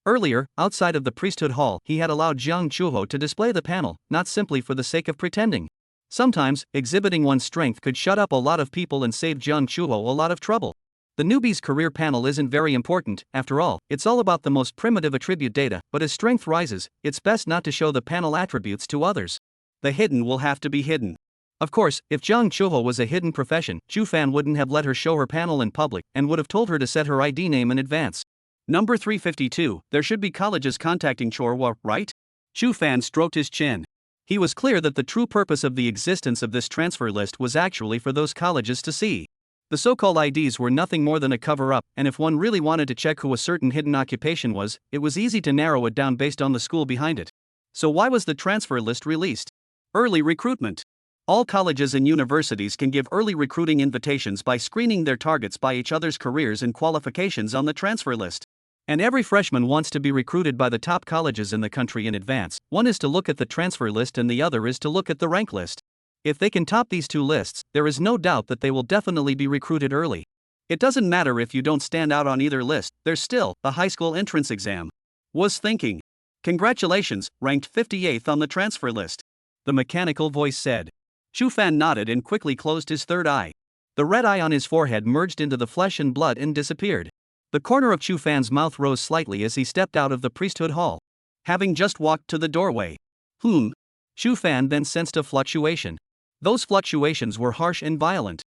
Earlier, outside of the priesthood hall, he had allowed Jiang Chuho to display the panel, not simply for the sake of pretending. Sometimes, exhibiting one's strength could shut up a lot of people and save Jiang Chuho a lot of trouble. The newbie's career panel isn't very important, after all, it's all about the most primitive attribute data, but as strength rises, it's best not to show the panel attributes to others. The hidden will have to be hidden. Of course, if Jiang Chuho was a hidden profession, Chu Fan wouldn't have let her show her panel in public and would have told her to set her ID name in advance. Number 352, there should be colleges contacting Chorwa, right? Chu Fan stroked his chin. He was clear that the true purpose of the existence of this transfer list was actually for those colleges to see. The so-called IDs were nothing more than a cover-up, and if one really wanted to check who a certain hidden occupation was, it was easy to narrow it down based on the school behind it. So why was the transfer list released? Early recruitment. All colleges and universities can give early recruiting invitations by screening their targets by each other's careers and qualifications on the transfer list. And every freshman wants to be recruited by the top colleges in the country in advance. One is to look at the transfer list and the other is to look at the rank list. If they can top these two lists, there is no doubt that they will definitely be recruited early. It doesn't matter if you don't stand out on either list, there's still the high school entrance exam. Was thinking. Congratulations, ranked 58th on the transfer list. The mechanical voice said. Chu Fan nodded and quickly closed his third eye. The red eye on his forehead merged into the flesh and blood and disappeared. The corner of Chu Fan's mouth rose slightly as he stepped out of the priesthood hall. Having just walked to the doorway. Chu Fan then sensed a fluctuation. Those fluctuations were harsh and violent.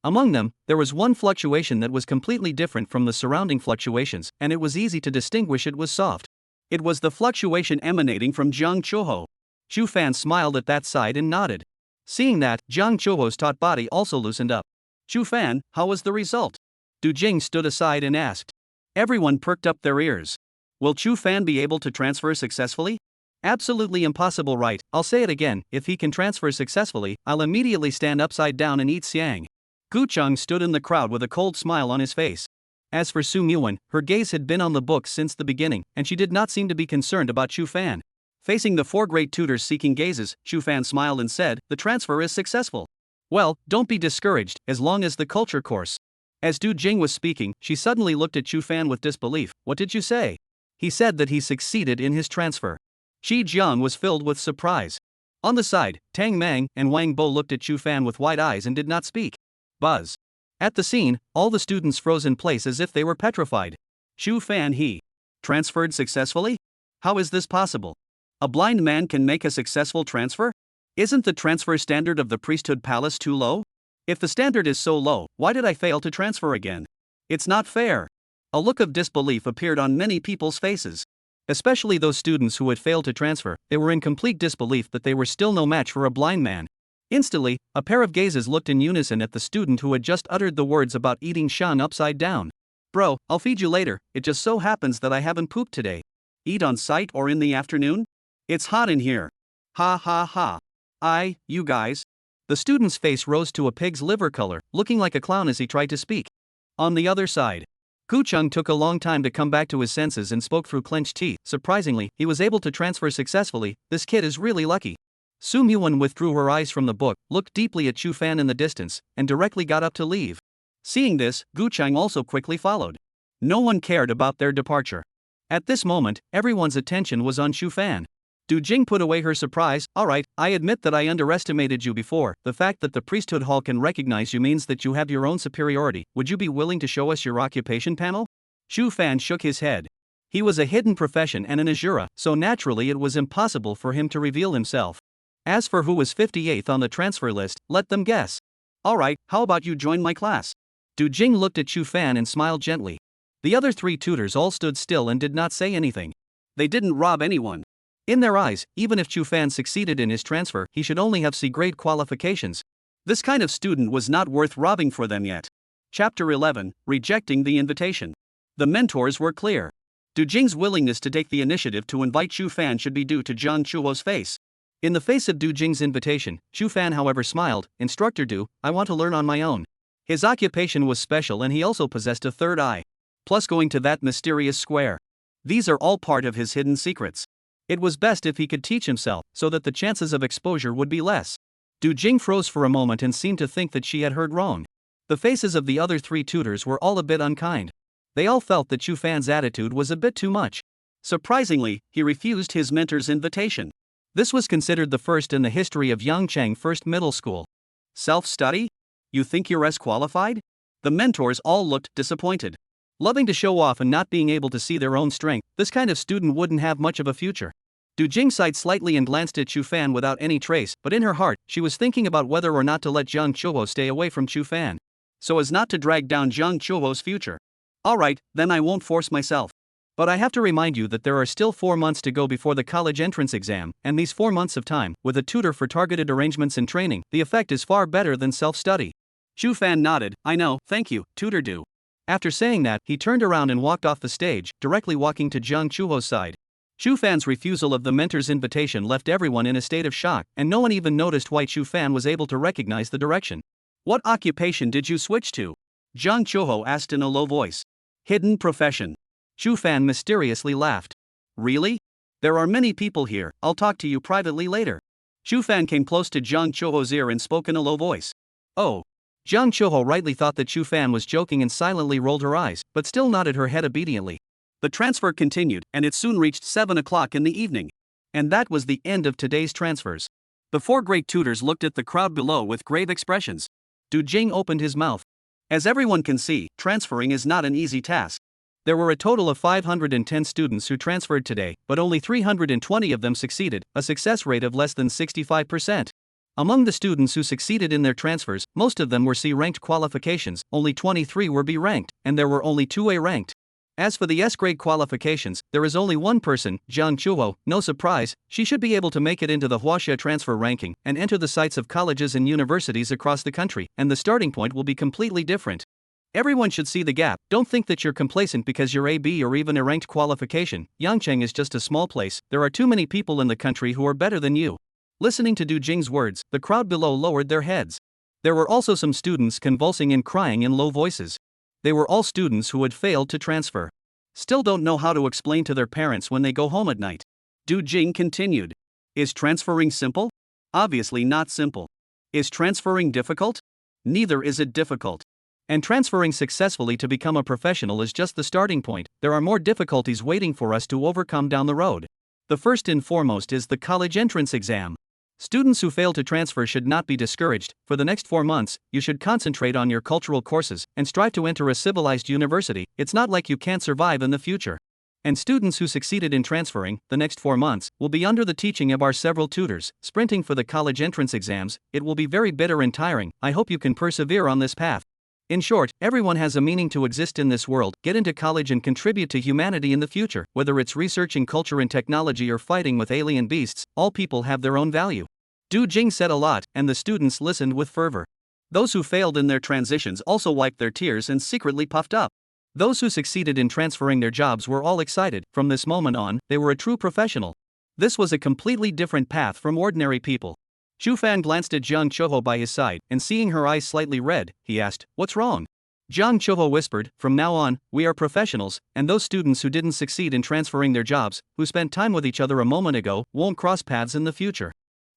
Among them, there was one fluctuation that was completely different from the surrounding fluctuations, and it was easy to distinguish it was soft. It was the fluctuation emanating from Jiang Chuho. Chu Fan smiled at that side and nodded. Seeing that, Jiang Chuho's taut body also loosened up. Chu Fan, how was the result? Gu Cheng stood aside and asked. Everyone perked up their ears. Will Chu Fan be able to transfer successfully? Absolutely impossible, right? I'll say it again, if he can transfer successfully, I'll immediately stand upside down and eat Xiang. Gu Cheng stood in the crowd with a cold smile on his face. As for Su Muwan, her gaze had been on the books since the beginning, and she did not seem to be concerned about Chu Fan. Facing the four great tutors seeking gazes, Chu Fan smiled and said, the transfer is successful. Well, don't be discouraged, as long as the culture course. As Gu Cheng was speaking, she suddenly looked at Chu Fan with disbelief. What did you say? He said that he succeeded in his transfer. Jiang was filled with surprise. On the side, Tang Mang and Wang Bo looked at Chu Fan with wide eyes and did not speak. Buzz. At the scene, all the students froze in place as if they were petrified. Chu Fan he transferred successfully? How is this possible? A blind man can make a successful transfer? Isn't the transfer standard of the priesthood palace too low? If the standard is so low, why did I fail to transfer again? It's not fair. A look of disbelief appeared on many people's faces. Especially those students who had failed to transfer, they were in complete disbelief that they were still no match for a blind man. Instantly, a pair of gazes looked in unison at the student who had just uttered the words about eating Shan upside down. Bro, I'll feed you later, it just so happens that I haven't pooped today. Eat on site or in the afternoon? It's hot in here. Ha ha ha. You guys. The student's face rose to a pig's liver color, looking like a clown as he tried to speak. On the other side, Gu Cheng took a long time to come back to his senses and spoke through clenched teeth. Surprisingly, he was able to transfer successfully. This kid is really lucky. Su Muwan withdrew her eyes from the book, looked deeply at Chu Fan in the distance, and directly got up to leave. Seeing this, Gu Cheng also quickly followed. No one cared about their departure. At this moment, everyone's attention was on Chu Fan. Du Jing put away her surprise. Alright, I admit that I underestimated you before. The fact that the priesthood hall can recognize you means that you have your own superiority. Would you be willing to show us your occupation panel? Chu Fan shook his head. He was a hidden profession and an Asura, so naturally it was impossible for him to reveal himself. As for who was 58th on the transfer list, let them guess. Alright, how about you join my class? Du Jing looked at Chu Fan and smiled gently. The other three tutors all stood still and did not say anything. They didn't rob anyone. In their eyes, even if Chu Fan succeeded in his transfer, he should only have C-grade qualifications. This kind of student was not worth robbing for them yet. Chapter 11, Rejecting the Invitation. The mentors were clear. Du Jing's willingness to take the initiative to invite Chu Fan should be due to Jiang Chuho's face. In the face of Du Jing's invitation, Chu Fan however smiled. Instructor Du, I want to learn on my own. His occupation was special and he also possessed a third eye. Plus going to that mysterious square. These are all part of his hidden secrets. It was best if he could teach himself, so that the chances of exposure would be less. Du Jing froze for a moment and seemed to think that she had heard wrong. The faces of the other three tutors were all a bit unkind. They all felt that Chu Fan's attitude was a bit too much. Surprisingly, he refused his mentor's invitation. This was considered the first in the history of Yangcheng First Middle School. Self-study? You think you're as qualified? The mentors all looked disappointed. Loving to show off and not being able to see their own strength, this kind of student wouldn't have much of a future. Du Jing sighed slightly and glanced at Chu Fan without any trace, but in her heart, she was thinking about whether or not to let Jiang Chuho stay away from Chu Fan, so as not to drag down Jiang Chuho's future. Alright, then I won't force myself. But I have to remind you that there are still 4 months to go before the college entrance exam, and these 4 months of time, with a tutor for targeted arrangements and training, the effect is far better than self-study. Chu Fan nodded. I know, thank you, Tutor Du. After saying that, he turned around and walked off the stage, directly walking to Jiang Chuho's side. Chu Fan's refusal of the mentor's invitation left everyone in a state of shock, and no one even noticed why Chu Fan was able to recognize the direction. What occupation did you switch to? Jiang Chuho asked in a low voice. Hidden profession. Chu Fan mysteriously laughed. Really? There are many people here, I'll talk to you privately later. Chu Fan came close to Jiang Chuho's ear and spoke in a low voice. Oh. Jiang Chuho rightly thought that Chu Fan was joking and silently rolled her eyes, but still nodded her head obediently. The transfer continued, and it soon reached 7 o'clock in the evening. And that was the end of today's transfers. The 4 great tutors looked at the crowd below with grave expressions. Du Jing opened his mouth. As everyone can see, transferring is not an easy task. There were a total of 510 students who transferred today, but only 320 of them succeeded, a success rate of less than 65%. Among the students who succeeded in their transfers, most of them were C-ranked qualifications, only 23 were B-ranked, and there were only 2 A-ranked. As for the S-grade qualifications, there is only one person, Jiang Chuho. No surprise, she should be able to make it into the Huaxia transfer ranking and enter the sites of colleges and universities across the country, and the starting point will be completely different. Everyone should see the gap. Don't think that you're complacent because you're AB or even a ranked qualification. Yangcheng is just a small place, there are too many people in the country who are better than you. Listening to Du Jing's words, the crowd below lowered their heads. There were also some students convulsing and crying in low voices. They were all students who had failed to transfer. Still don't know how to explain to their parents when they go home at night. Du Jing continued. Is transferring simple? Obviously not simple. Is transferring difficult? Neither is it difficult. And transferring successfully to become a professional is just the starting point. There are more difficulties waiting for us to overcome down the road. The first and foremost is the college entrance exam. Students who fail to transfer should not be discouraged. For the next 4 months, you should concentrate on your cultural courses and strive to enter a civilized university. It's not like you can't survive in the future. And students who succeeded in transferring, the next 4 months, will be under the teaching of our several tutors, sprinting for the college entrance exams. It will be very bitter and tiring. I hope you can persevere on this path. In short, everyone has a meaning to exist in this world. Get into college and contribute to humanity in the future. Whether it's researching culture and technology or fighting with alien beasts, all people have their own value. Du Jing said a lot, and the students listened with fervor. Those who failed in their transitions also wiped their tears and secretly puffed up. Those who succeeded in transferring their jobs were all excited. From this moment on, they were a true professional. This was a completely different path from ordinary people. Chu Fan glanced at Jiang Chuho by his side, and seeing her eyes slightly red, he asked, "What's wrong?" Jiang Chuho whispered, "From now on, we are professionals, and those students who didn't succeed in transferring their jobs, who spent time with each other a moment ago, won't cross paths in the future."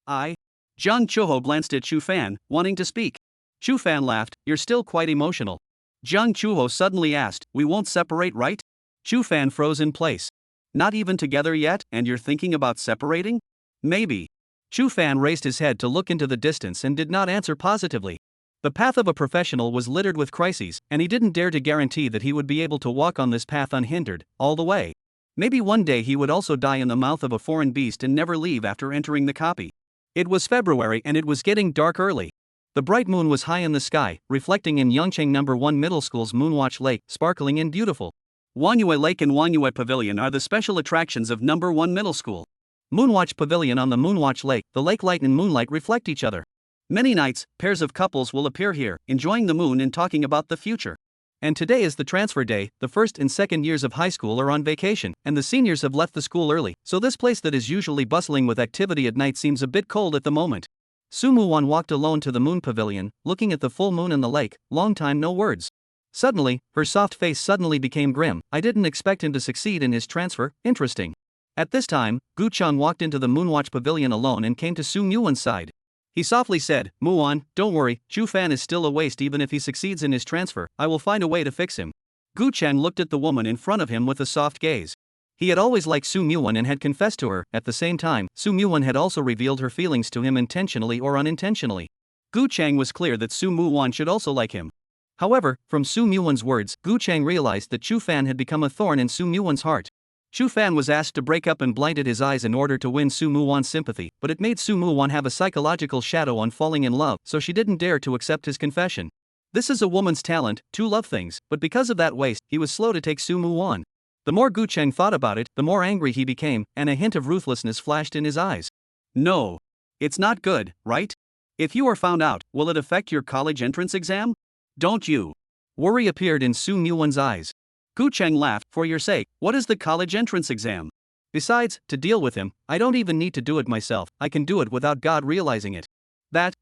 Jiang Chuho glanced at Chu Fan, wanting to speak. Chu Fan laughed, "You're still quite emotional." Jiang Chuho suddenly asked, "We won't separate, right?" Chu Fan froze in place. "Not even together yet, and you're thinking about separating?" "Maybe." Chu Fan raised his head to look into the distance and did not answer positively. The path of a professional was littered with crises, and he didn't dare to guarantee that he would be able to walk on this path unhindered, all the way. Maybe one day he would also die in the mouth of a foreign beast and never leave after entering the copy. It was February and it was getting dark early. The bright moon was high in the sky, reflecting in Yangcheng No. 1 Middle School's Moonwatch Lake, sparkling and beautiful. Wanyue Lake and Wanyue Pavilion are the special attractions of No. 1 Middle School. Moonwatch Pavilion on the Moonwatch Lake, the lake light and moonlight reflect each other. Many nights, pairs of couples will appear here, enjoying the moon and talking about the future. And today is the transfer day. The first and second years of high school are on vacation, and the seniors have left the school early, so this place that is usually bustling with activity at night seems a bit cold at the moment. Su Muwan walked alone to the moon pavilion, looking at the full moon and the lake. Long time no words. Suddenly, her soft face suddenly became grim. "I didn't expect him to succeed in his transfer, interesting." At this time, Gu Cheng walked into the Moonwatch Pavilion alone and came to Su Muwan's side. He softly said, "Muwan, don't worry, Chu Fan is still a waste even if he succeeds in his transfer, I will find a way to fix him." Gu Cheng looked at the woman in front of him with a soft gaze. He had always liked Su Muwan and had confessed to her. At the same time, Su Muwan had also revealed her feelings to him intentionally or unintentionally. Gu Cheng was clear that Su Muwan should also like him. However, from Su Muwan's words, Gu Cheng realized that Chu Fan had become a thorn in Su Muwan's heart. Chu Fan was asked to break up and blinded his eyes in order to win Su Muwan's sympathy, but it made Su Muwan have a psychological shadow on falling in love, so she didn't dare to accept his confession. This is a woman's talent, to love things, but because of that waste, he was slow to take Su Muwan. The more Gu Cheng thought about it, the more angry he became, and a hint of ruthlessness flashed in his eyes. "No. It's not good, right? If you are found out, will it affect your college entrance exam? Don't you?" Worry appeared in Su Muwan's eyes. Gu Cheng laughed, "For your sake, what is the college entrance exam? Besides, to deal with him, I don't even need to do it myself, I can do it without God realizing it."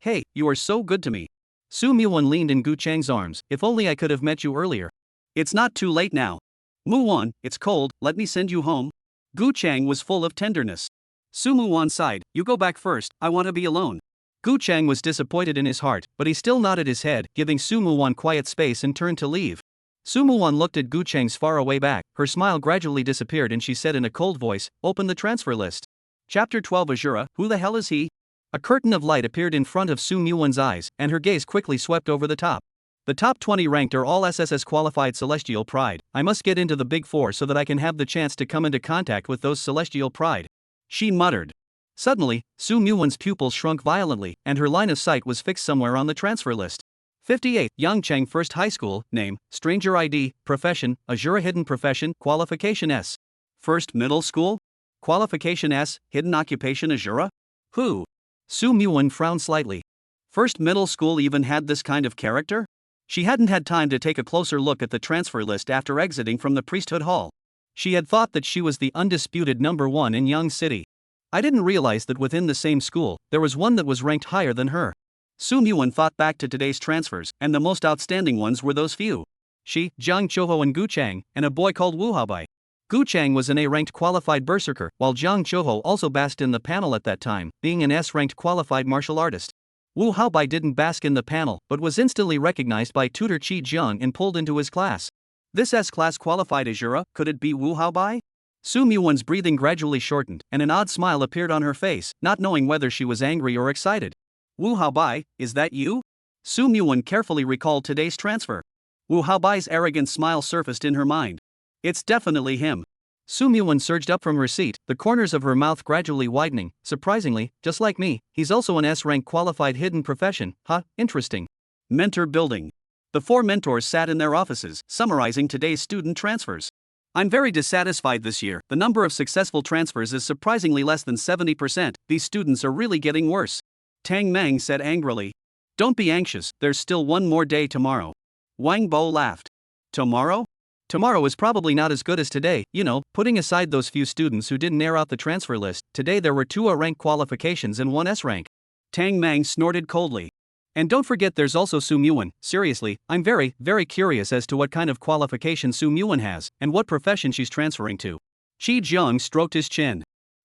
Hey, you are so good to me." Su Muwan leaned in Gu Cheng's arms, "If only I could have met you earlier." "It's not too late now. Muwan, it's cold, let me send you home." Gu Cheng was full of tenderness. Su Muwan sighed, "You go back first, I want to be alone." Gu Cheng was disappointed in his heart, but he still nodded his head, giving Su Muwan quiet space and turned to leave. Su Muwan looked at Gu Cheng's faraway back, her smile gradually disappeared and she said in a cold voice, "Open the transfer list." Chapter 12 Asura, who the hell is he? A curtain of light appeared in front of Su Muwan's eyes, and her gaze quickly swept over the top. The top 20 ranked are all SSS qualified Celestial Pride. I must get into the Big Four so that I can have the chance to come into contact with those Celestial Pride. She muttered. Suddenly, Su Muwan's pupils shrunk violently, and her line of sight was fixed somewhere on the transfer list. 58. Yangcheng First High School, name, Stranger ID, profession, Asura hidden profession, qualification S. First Middle School? Qualification S, hidden occupation Asura? Who? Su Muwan frowned slightly. First Middle School even had this kind of character? She hadn't had time to take a closer look at the transfer list after exiting from the priesthood hall. She had thought that she was the undisputed number one in Yang City. I didn't realize that within the same school, there was one that was ranked higher than her. Su Muwan thought back to today's transfers, and the most outstanding ones were those few. She, Jiang, Chuho and Gu Cheng, and a boy called Wu Haobai. Gu Cheng was an A-ranked qualified berserker, while Jiang Chuho also basked in the panel at that time, being an S-ranked qualified martial artist. Wu Haobai didn't bask in the panel, but was instantly recognized by tutor Jiang and pulled into his class. This S-class qualified Asura, could it be Wu Haobai? Su Muwan's breathing gradually shortened, and an odd smile appeared on her face, not knowing whether she was angry or excited. Wu Haobai, is that you? Su Muwan carefully recalled today's transfer. Wu Haobai's arrogant smile surfaced in her mind. It's definitely him. Su Muwan surged up from her seat, the corners of her mouth gradually widening. Surprisingly, just like me, he's also an S-rank qualified hidden profession. Interesting. Mentor building. The four mentors sat in their offices, summarizing today's student transfers. I'm very dissatisfied this year. The number of successful transfers is surprisingly less than 70%. These students are really getting worse. Tang Meng said angrily. Don't be anxious, there's still one more day tomorrow. Wang Bo laughed. Tomorrow? Tomorrow is probably not as good as today, putting aside those few students who didn't air out the transfer list. Today there were 2 A rank qualifications and 1 S rank. Tang Mang snorted coldly. And don't forget there's also Su Muwan. Seriously, I'm very, very curious as to what kind of qualification Su Muwan has, and what profession she's transferring to. Jiang stroked his chin.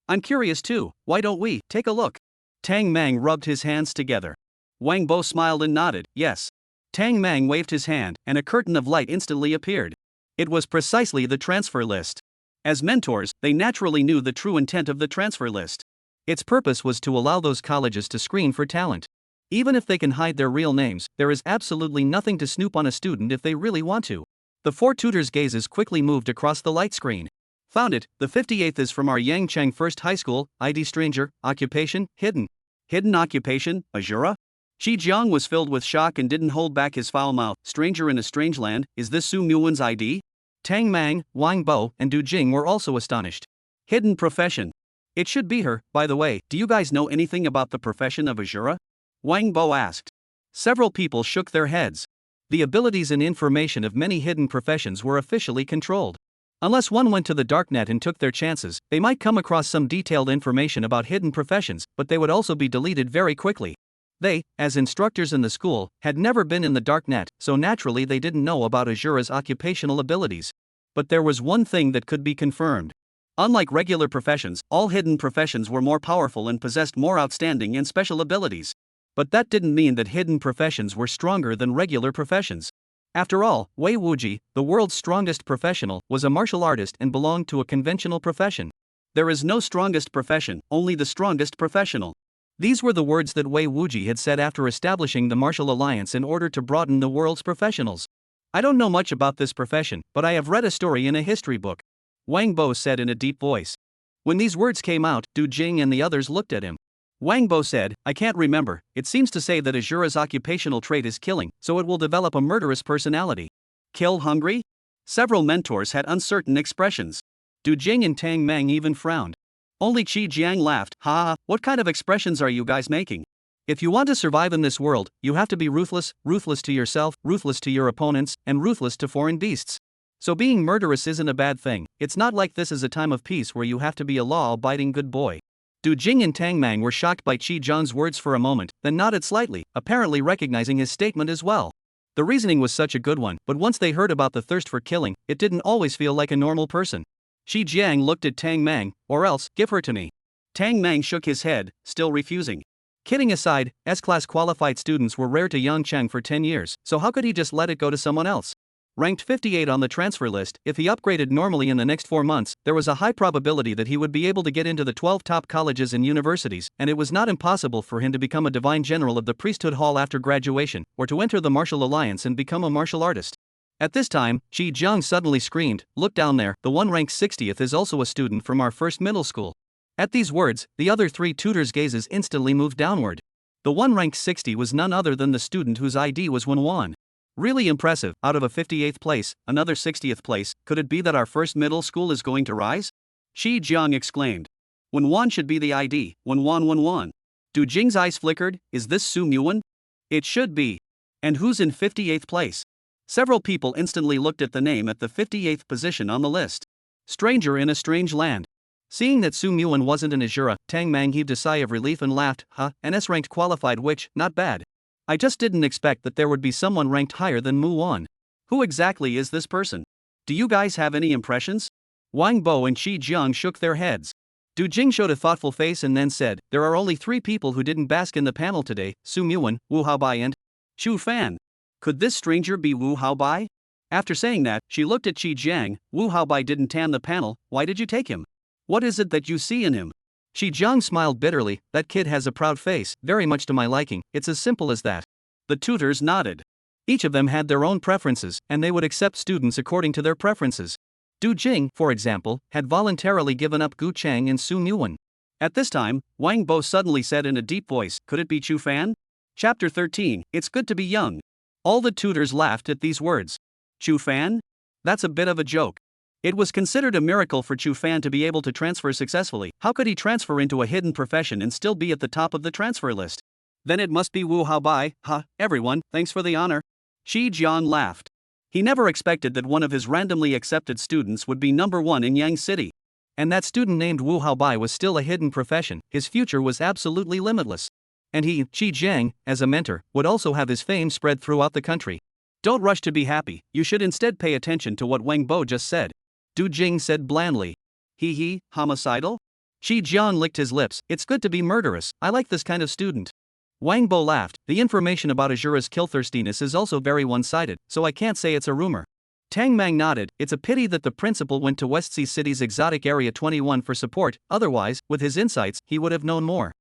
I'm curious too, why don't we take a look? Tang Mang rubbed his hands together. Wang Bo smiled and nodded, yes. Tang Mang waved his hand, and a curtain of light instantly appeared. It was precisely the transfer list. As mentors, they naturally knew the true intent of the transfer list. Its purpose was to allow those colleges to screen for talent. Even if they can hide their real names, there is absolutely nothing to snoop on a student if they really want to. The 4 tutors' gazes quickly moved across the light screen. Found it, the 58th is from our Yang Cheng First High School, ID stranger, occupation, hidden. Hidden occupation, Asura? Jiang was filled with shock and didn't hold back his foul mouth. Stranger in a strange land, is this Su Muwan's ID? Tang Mang, Wang Bo, and Gu Cheng were also astonished. Hidden profession. It should be her, by the way. Do you guys know anything about the profession of Asura? Wang Bo asked. Several people shook their heads. The abilities and information of many hidden professions were officially controlled. Unless one went to the Darknet and took their chances, they might come across some detailed information about hidden professions, but they would also be deleted very quickly. They, as instructors in the school, had never been in the Darknet, so naturally they didn't know about Asura's occupational abilities. But there was one thing that could be confirmed. Unlike regular professions, all hidden professions were more powerful and possessed more outstanding and special abilities. But that didn't mean that hidden professions were stronger than regular professions. After all, Wei Wuji, the world's strongest professional, was a martial artist and belonged to a conventional profession. There is no strongest profession, only the strongest professional. These were the words that Wei Wuji had said after establishing the martial alliance in order to broaden the world's professionals. I don't know much about this profession, but I have read a story in a history book, Wang Bo said in a deep voice. When these words came out, Gu Cheng and the others looked at him. Wang Bo said, I can't remember. It seems to say that Asura's occupational trait is killing, so it will develop a murderous personality. Kill hungry? Several mentors had uncertain expressions. Gu Cheng and Tang Mang even frowned. Only Jiang laughed. Ha, what kind of expressions are you guys making? If you want to survive in this world, you have to be ruthless, ruthless to yourself, ruthless to your opponents, and ruthless to foreign beasts. So being murderous isn't a bad thing. It's not like this is a time of peace where you have to be a law-abiding good boy. Gu Cheng and Tang Mang were shocked by Jiang's words for a moment, then nodded slightly, apparently recognizing his statement as well. The reasoning was such a good one, but once they heard about the thirst for killing, it didn't always feel like a normal person. Jiang looked at Tang Mang, or else, give her to me. Tang Mang shook his head, still refusing. Kidding aside, S-class qualified students were rare to Yang Cheng for 10 years, so how could he just let it go to someone else? Ranked 58 on the transfer list, if he upgraded normally in the next 4 months, there was a high probability that he would be able to get into the 12 top colleges and universities, and it was not impossible for him to become a divine general of the priesthood hall after graduation, or to enter the martial alliance and become a martial artist. At this time, Jiang suddenly screamed, look down there, the one ranked 60th is also a student from our first middle school. At these words, the other 3 tutors' gazes instantly moved downward. The one ranked 60 was none other than the student whose ID was Wan. Really impressive, out of a 58th place, another 60th place, could it be that our first middle school is going to rise? Jiang exclaimed. Wan should be the ID, Wan. Gu Cheng's eyes flickered, is this Su Muwan? It should be. And who's in 58th place? Several people instantly looked at the name at the 58th position on the list. Stranger in a strange land. Seeing that Su Muwan wasn't an Asura, Tang Mang heaved a sigh of relief and laughed, an S-ranked qualified witch, not bad. I just didn't expect that there would be someone ranked higher than Wan. Who exactly is this person? Do you guys have any impressions? Wang Bo and Jiang shook their heads. Gu Cheng showed a thoughtful face and then said, there are only 3 people who didn't bask in the panel today, Su Muwan, Wu Haobai and Chu Fan. Could this stranger be Wu Haobai? After saying that, she looked at Jiang. Wu Haobai didn't tan the panel, why did you take him? What is it that you see in him? Jiang smiled bitterly, that kid has a proud face, very much to my liking, it's as simple as that. The tutors nodded. Each of them had their own preferences, and they would accept students according to their preferences. Gu Cheng, for example, had voluntarily given up Gu Cheng and Su Muwan. At this time, Wang Bo suddenly said in a deep voice, could it be Chu Fan? Chapter 13, It's Good to Be Young. All the tutors laughed at these words. Chu Fan? That's a bit of a joke. It was considered a miracle for Chu Fan to be able to transfer successfully. How could he transfer into a hidden profession and still be at the top of the transfer list? Then it must be Wu Haobai, everyone, thanks for the honor. Jiang laughed. He never expected that one of his randomly accepted students would be number one in Yang City. And that student named Wu Haobai was still a hidden profession. His future was absolutely limitless. And he, Jiang, as a mentor, would also have his fame spread throughout the country. Don't rush to be happy, you should instead pay attention to what Wang Bo just said. Du Jing said blandly. He, homicidal? Jiang licked his lips. It's good to be murderous, I like this kind of student. Wang Bo laughed. The information about Asura's killthirstiness is also very one-sided, so I can't say it's a rumor. Tang Mang nodded. It's a pity that the principal went to West Sea City's exotic Area 21 for support, otherwise, with his insights, he would have known more.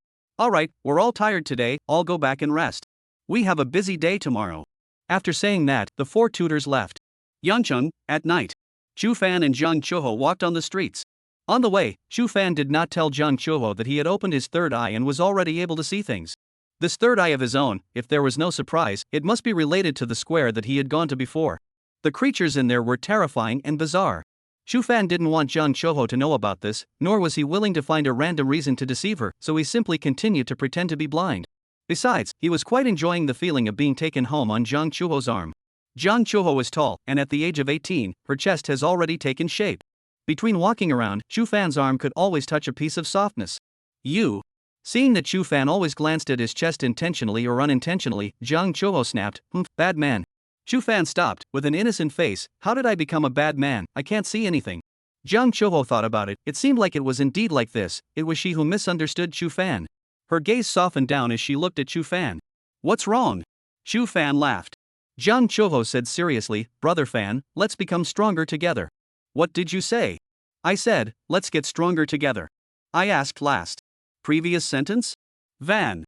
Alright, we're all tired today, I'll go back and rest. We have a busy day tomorrow. After saying that, the four tutors left. Yangcheng, at night. Chu Fan and Jiang Chuho walked on the streets. On the way, Chu Fan did not tell Jiang Chuho that he had opened his third eye and was already able to see things. This third eye of his own, if there was no surprise, it must be related to the square that he had gone to before. The creatures in there were terrifying and bizarre. Chu Fan didn't want Jiang Chuho to know about this, nor was he willing to find a random reason to deceive her, so he simply continued to pretend to be blind. Besides, he was quite enjoying the feeling of being taken home on Jiang Chuho's arm. Jiang Chuho was tall, and at the age of 18, her chest has already taken shape. Between walking around, Chu Fan's arm could always touch a piece of softness. You. Seeing that Chu Fan always glanced at his chest intentionally or unintentionally, Jiang Chuho snapped, bad man. Chu Fan stopped, with an innocent face. How did I become a bad man? I can't see anything. Jiang Chuho thought about it. It seemed like it was indeed like this. It was she who misunderstood Chu Fan. Her gaze softened down as she looked at Chu Fan. What's wrong? Chu Fan laughed. Jiang Chuho said seriously, Brother Fan, let's become stronger together. What did you say? I said, let's get stronger together. I asked last. Previous sentence? Van.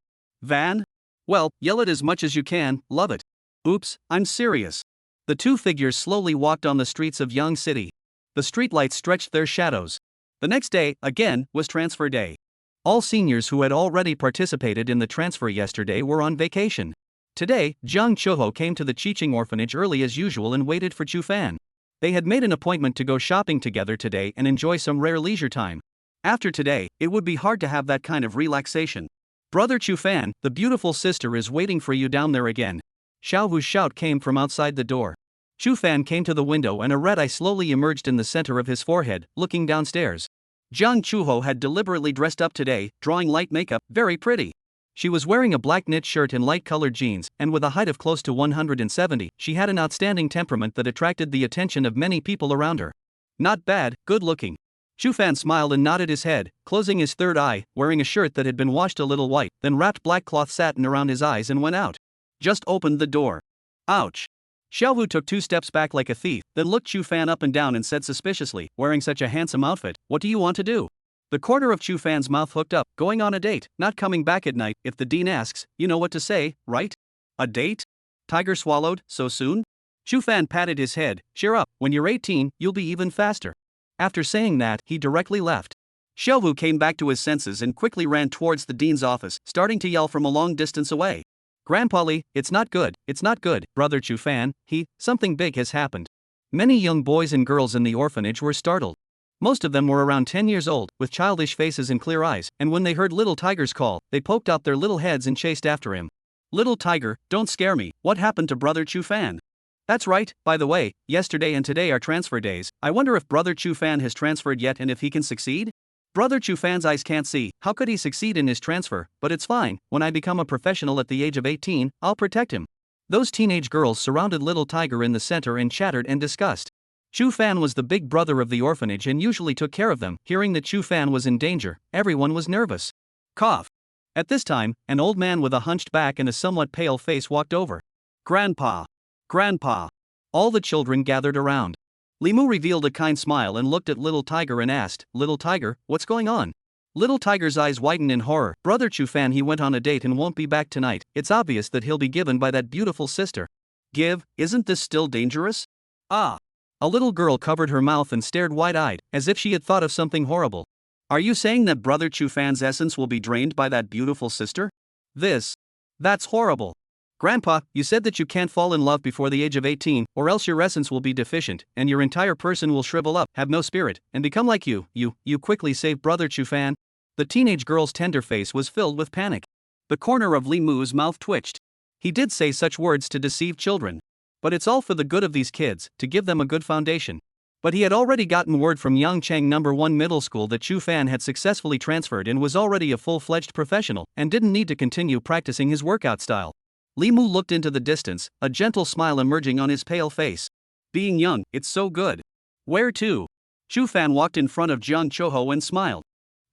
Well, yell it as much as you can, love it. Oops, I'm serious. The two figures slowly walked on the streets of Yang City. The streetlights stretched their shadows. The next day, again, was transfer day. All seniors who had already participated in the transfer yesterday were on vacation. Today, Jiang Chuho came to the Qiqing orphanage early as usual and waited for Chu Fan. They had made an appointment to go shopping together today and enjoy some rare leisure time. After today, it would be hard to have that kind of relaxation. Brother Chu Fan, the beautiful sister is waiting for you down there again. Xiao Hu's shout came from outside the door. Chu Fan came to the window and a red eye slowly emerged in the center of his forehead, looking downstairs. Jiang Chuho had deliberately dressed up today, drawing light makeup, very pretty. She was wearing a black knit shirt and light-colored jeans, and with a height of close to 170, she had an outstanding temperament that attracted the attention of many people around her. Not bad, good-looking. Chu Fan smiled and nodded his head, closing his third eye, wearing a shirt that had been washed a little white, then wrapped black cloth satin around his eyes and went out. Just opened the door. Ouch. Xiao Hu took 2 steps back like a thief, then looked Chu Fan up and down and said suspiciously, wearing such a handsome outfit, what do you want to do? The corner of Chu Fan's mouth hooked up, going on a date, not coming back at night, if the dean asks, you know what to say, right? A date? Tiger swallowed, so soon? Chu Fan patted his head, cheer up, when you're 18, you'll be even faster. After saying that, he directly left. Xiao Hu came back to his senses and quickly ran towards the dean's office, starting to yell from a long distance away. Grandpa Li, it's not good, Brother Chu Fan, something big has happened. Many young boys and girls in the orphanage were startled. Most of them were around 10 years old, with childish faces and clear eyes, and when they heard Little Tiger's call, they poked out their little heads and chased after him. Little Tiger, don't scare me, what happened to Brother Chu Fan? That's right, by the way, yesterday and today are transfer days. I wonder if Brother Chu Fan has transferred yet and if he can succeed? Brother Chu Fan's eyes can't see, how could he succeed in his transfer, but it's fine, when I become a professional at the age of 18, I'll protect him. Those teenage girls surrounded Little Tiger in the center and chattered and discussed. Chu Fan was the big brother of the orphanage and usually took care of them. Hearing that Chu Fan was in danger, everyone was nervous. Cough. At this time, an old man with a hunched back and a somewhat pale face walked over. Grandpa. All the children gathered around. Limu revealed a kind smile and looked at Little Tiger and asked, Little Tiger, what's going on? Little Tiger's eyes widened in horror. Brother Chu Fan, he went on a date and won't be back tonight. It's obvious that he'll be given by that beautiful sister. Give, isn't this still dangerous? Ah. A little girl covered her mouth and stared wide-eyed, as if she had thought of something horrible. Are you saying that Brother Chu Fan's essence will be drained by that beautiful sister? That's horrible. Grandpa, you said that you can't fall in love before the age of 18, or else your essence will be deficient, and your entire person will shrivel up, have no spirit, and become like you. You quickly saved Brother Chu Fan. The teenage girl's tender face was filled with panic. The corner of Li Mu's mouth twitched. He did say such words to deceive children. But it's all for the good of these kids, to give them a good foundation. But he had already gotten word from Gu Cheng #1 middle school that Chu Fan had successfully transferred and was already a full-fledged professional, and didn't need to continue practicing his workout style. Li Mu looked into the distance, a gentle smile emerging on his pale face. Being young, it's so good. Where to? Chu Fan walked in front of Jiang Chuho and smiled.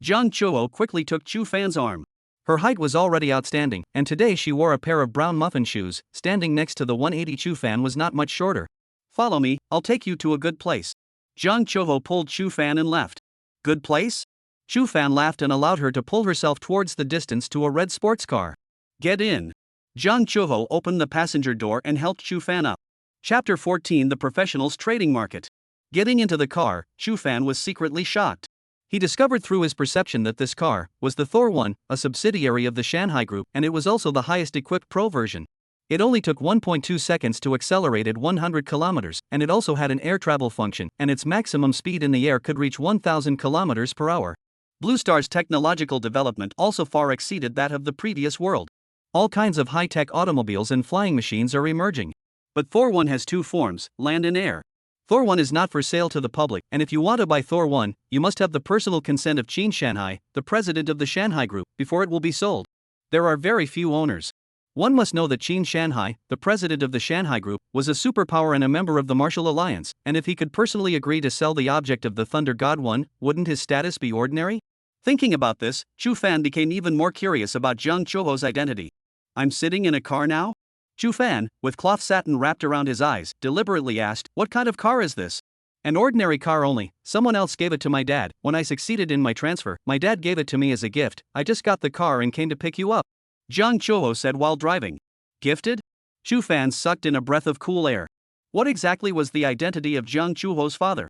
Jiang Chuho quickly took Chu Fan's arm. Her height was already outstanding, and today she wore a pair of brown muffin shoes. Standing next to the 180 Chu Fan was not much shorter. Follow me, I'll take you to a good place. Jiang Chuho pulled Chu Fan and left. Good place? Chu Fan laughed and allowed her to pull herself towards the distance to a red sports car. Get in. Jiang Chuho opened the passenger door and helped Chu Fan up. Chapter 14: The Professionals Trading Market. Getting into the car, Chu Fan was secretly shocked. He discovered through his perception that this car was the Thor 1, a subsidiary of the Shanghai Group, and it was also the highest equipped Pro version. It only took 1.2 seconds to accelerate at 100 kilometers, and it also had an air travel function, and its maximum speed in the air could reach 1,000 kilometers per hour. Blue Star's technological development also far exceeded that of the previous world. All kinds of high-tech automobiles and flying machines are emerging. But Thor 1 has two forms, land and air. Thor 1 is not for sale to the public, and if you want to buy Thor 1, you must have the personal consent of Qin Shanhai, the president of the Shanghai Group, before it will be sold. There are very few owners. One must know that Qin Shanhai, the president of the Shanghai Group, was a superpower and a member of the Martial Alliance, and if he could personally agree to sell the object of the Thunder God 1, wouldn't his status be ordinary? Thinking about this, Chu Fan became even more curious about Jiang Chuho's identity. I'm sitting in a car now? Chu Fan, with cloth satin wrapped around his eyes, deliberately asked, what kind of car is this? An ordinary car only. Someone else gave it to my dad. When I succeeded in my transfer, my dad gave it to me as a gift. I just got the car and came to pick you up. Jiang Chuho said while driving. Gifted? Chu Fan sucked in a breath of cool air. What exactly was the identity of Jiang Chuho's father?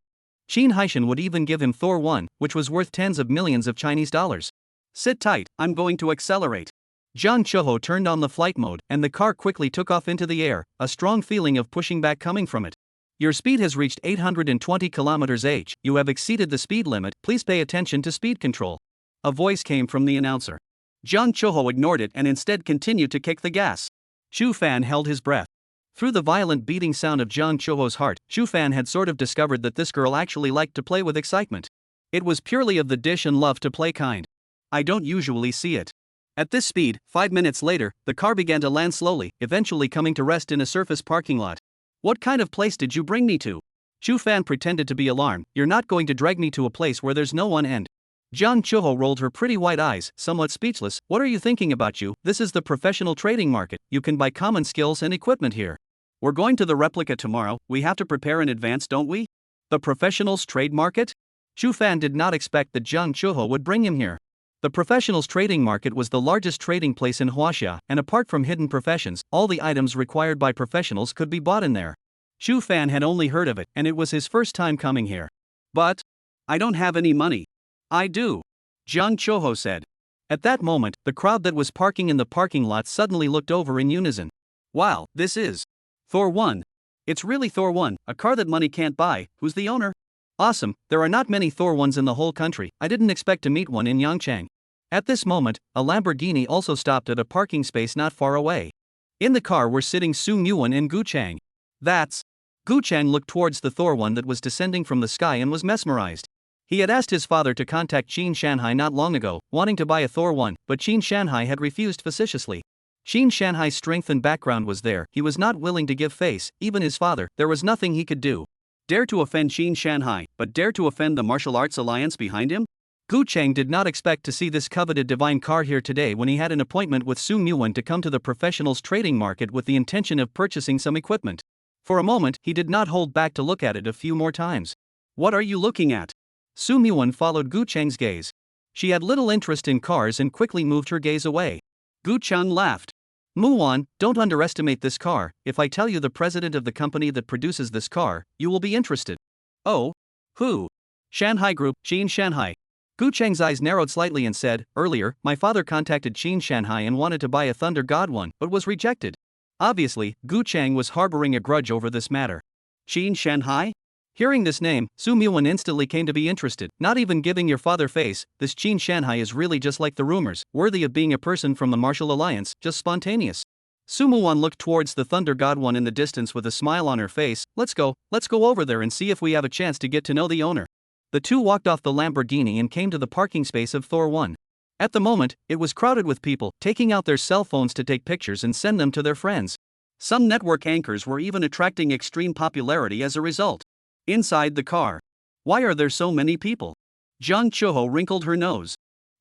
Qin Haishan would even give him Thor 1, which was worth tens of millions of Chinese dollars. Sit tight, I'm going to accelerate. Jiang Chuho turned on the flight mode, and the car quickly took off into the air, a strong feeling of pushing back coming from it. Your speed has reached 820 km/h, you have exceeded the speed limit, please pay attention to speed control. A voice came from the announcer. Jiang Chuho ignored it and instead continued to kick the gas. Chu Fan held his breath. Through the violent beating sound of Jiang Chuho's heart, Chu Fan had sort of discovered that this girl actually liked to play with excitement. It was purely of the dish and love to play kind. I don't usually see it. At this speed, 5 minutes later, the car began to land slowly, eventually coming to rest in a surface parking lot. What kind of place did you bring me to? Chu Fan pretended to be alarmed. You're not going to drag me to a place where there's no one and. Jiang Chuho rolled her pretty white eyes, somewhat speechless. What are you thinking about you? This is the professional trading market. You can buy common skills and equipment here. We're going to the replica tomorrow. We have to prepare in advance, don't we? The professionals trade market? Chu Fan did not expect that Jiang Chuho would bring him here. The professionals trading market was the largest trading place in Huaxia, and apart from hidden professions, all the items required by professionals could be bought in there. Chu Fan had only heard of it, and it was his first time coming here. But I don't have any money. I do. Jiang Chuho said. At that moment, the crowd that was parking in the parking lot suddenly looked over in unison. Wow, this is Thor 1. It's really Thor 1, a car that money can't buy. Who's the owner? Awesome, there are not many Thor 1s in the whole country. I didn't expect to meet one in Yangchang. At this moment, a Lamborghini also stopped at a parking space not far away. In the car were sitting Su Muwan and Gu Cheng. That's. Gu Cheng looked towards the Thor 1 that was descending from the sky and was mesmerized. He had asked his father to contact Qin Shanhai not long ago, wanting to buy a Thor 1, but Qin Shanhai had refused facetiously. Qin Shanhai's strength and background was there, he was not willing to give face, even his father, there was nothing he could do. Dare to offend Qin Shanhai, but dare to offend the martial arts alliance behind him? Gu Cheng did not expect to see this coveted divine car here today when he had an appointment with Su Muwan to come to the professionals trading market with the intention of purchasing some equipment. For a moment, he did not hold back to look at it a few more times. What are you looking at? Su Muwan followed Gu Cheng's gaze. She had little interest in cars and quickly moved her gaze away. Gu Cheng laughed. Muwan, don't underestimate this car. If I tell you the president of the company that produces this car, you will be interested. Oh? Who? Shanghai Group, Qin Shanhai. Gu Cheng's eyes narrowed slightly and said, earlier, my father contacted Qin Shanhai and wanted to buy a Thunder God 1, but was rejected. Obviously, Gu Cheng was harboring a grudge over this matter. Qin Shanhai? Hearing this name, Su Muwan instantly came to be interested, not even giving your father face. This Qin Shanhai is really just like the rumors, worthy of being a person from the Martial Alliance, just spontaneous. Su Muwan looked towards the Thunder God one in the distance with a smile on her face. Let's go over there and see if we have a chance to get to know the owner. The two walked off the Lamborghini and came to the parking space of Thor 1. At the moment, it was crowded with people, taking out their cell phones to take pictures and send them to their friends. Some network anchors were even attracting extreme popularity as a result. Inside the car. Why are there so many people? Jiang Chuho wrinkled her nose.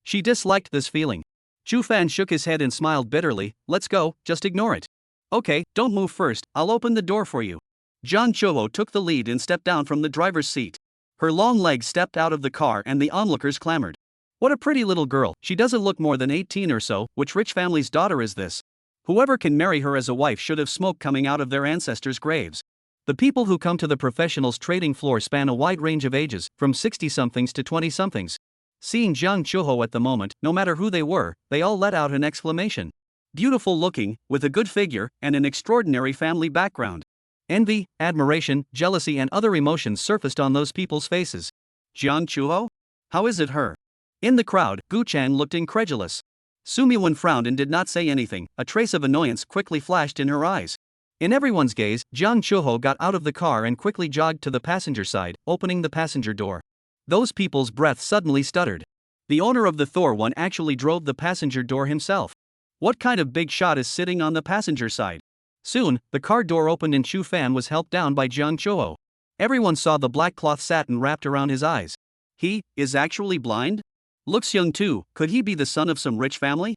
She disliked this feeling. Chu Fan shook his head and smiled bitterly. Let's go, just ignore it. Okay, don't move first, I'll open the door for you. Jiang Chuho took the lead and stepped down from the driver's seat. Her long legs stepped out of the car and the onlookers clamored. What a pretty little girl, she doesn't look more than 18 or so, which rich family's daughter is this? Whoever can marry her as a wife should have smoke coming out of their ancestors' graves. The people who come to the professionals trading floor span a wide range of ages, from 60-somethings to 20-somethings. Seeing Jiang Chuho at the moment, no matter who they were, they all let out an exclamation. Beautiful looking, with a good figure, and an extraordinary family background. Envy, admiration, jealousy and other emotions surfaced on those people's faces. Jiang Chuho? How is it her? In the crowd, Gu Cheng looked incredulous. Su Muwan frowned and did not say anything, a trace of annoyance quickly flashed in her eyes. In everyone's gaze, Jiang Chuho got out of the car and quickly jogged to the passenger side, opening the passenger door. Those people's breath suddenly stuttered. The owner of the Thor 1 actually drove the passenger door himself. What kind of big shot is sitting on the passenger side? Soon, the car door opened and Chu Fan was helped down by Jiang Chuho. Everyone saw the black cloth satin wrapped around his eyes. He is actually blind? Looks young too, could he be the son of some rich family?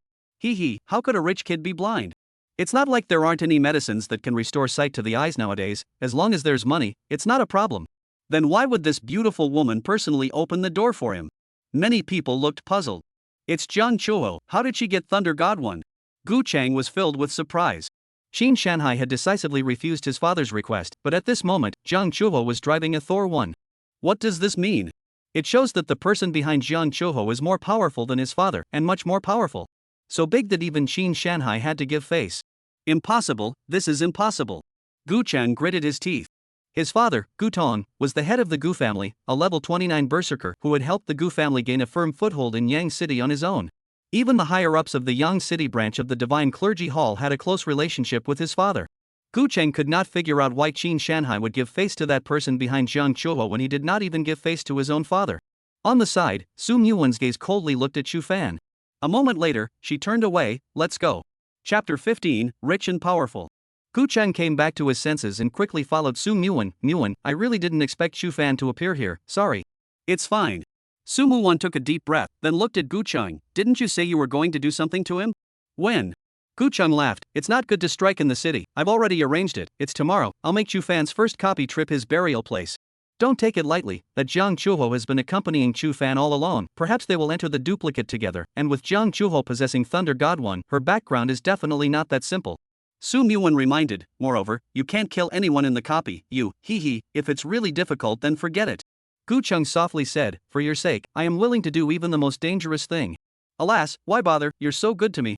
How could a rich kid be blind? It's not like there aren't any medicines that can restore sight to the eyes nowadays, as long as there's money, it's not a problem. Then why would this beautiful woman personally open the door for him? Many people looked puzzled. It's Jiang Chuho, how did she get Thunder God 1? Gu Cheng was filled with surprise. Qin Shanhai had decisively refused his father's request, but at this moment, Jiang Chuho was driving a Thor 1. What does this mean? It shows that the person behind Jiang Chuho is more powerful than his father, and much more powerful. So big that even Qin Shanhai had to give face. Impossible, this is impossible. Gu Cheng gritted his teeth. His father, Gu Tong, was the head of the Gu family, a level 29 berserker who had helped the Gu family gain a firm foothold in Yang City on his own. Even the higher-ups of the Yang City branch of the Divine Clergy Hall had a close relationship with his father. Gu Cheng could not figure out why Qin Shanhai would give face to that person behind Jiang Chuho when he did not even give face to his own father. On the side, Su Muwan's gaze coldly looked at Chu Fan. A moment later, she turned away. Let's go. Chapter 15, Rich and Powerful. Gu Cheng came back to his senses and quickly followed Su Muwan. Muwan, I really didn't expect Chu Fan to appear here, sorry. It's fine. Su Muwan took a deep breath, then looked at Gu Cheng. Didn't you say you were going to do something to him? When? Gu Cheng laughed. It's not good to strike in the city, I've already arranged it, it's tomorrow, I'll make Chu Fan's first copy trip his burial place. Don't take it lightly, that Jiang Chuho has been accompanying Chu Fan all along, perhaps they will enter the duplicate together, and with Jiang Chuho possessing Thunder God 1, her background is definitely not that simple. Su Muwan reminded, moreover, you can't kill anyone in the copy, if it's really difficult then forget it. Gu Cheng softly said, for your sake, I am willing to do even the most dangerous thing. Alas, why bother, you're so good to me,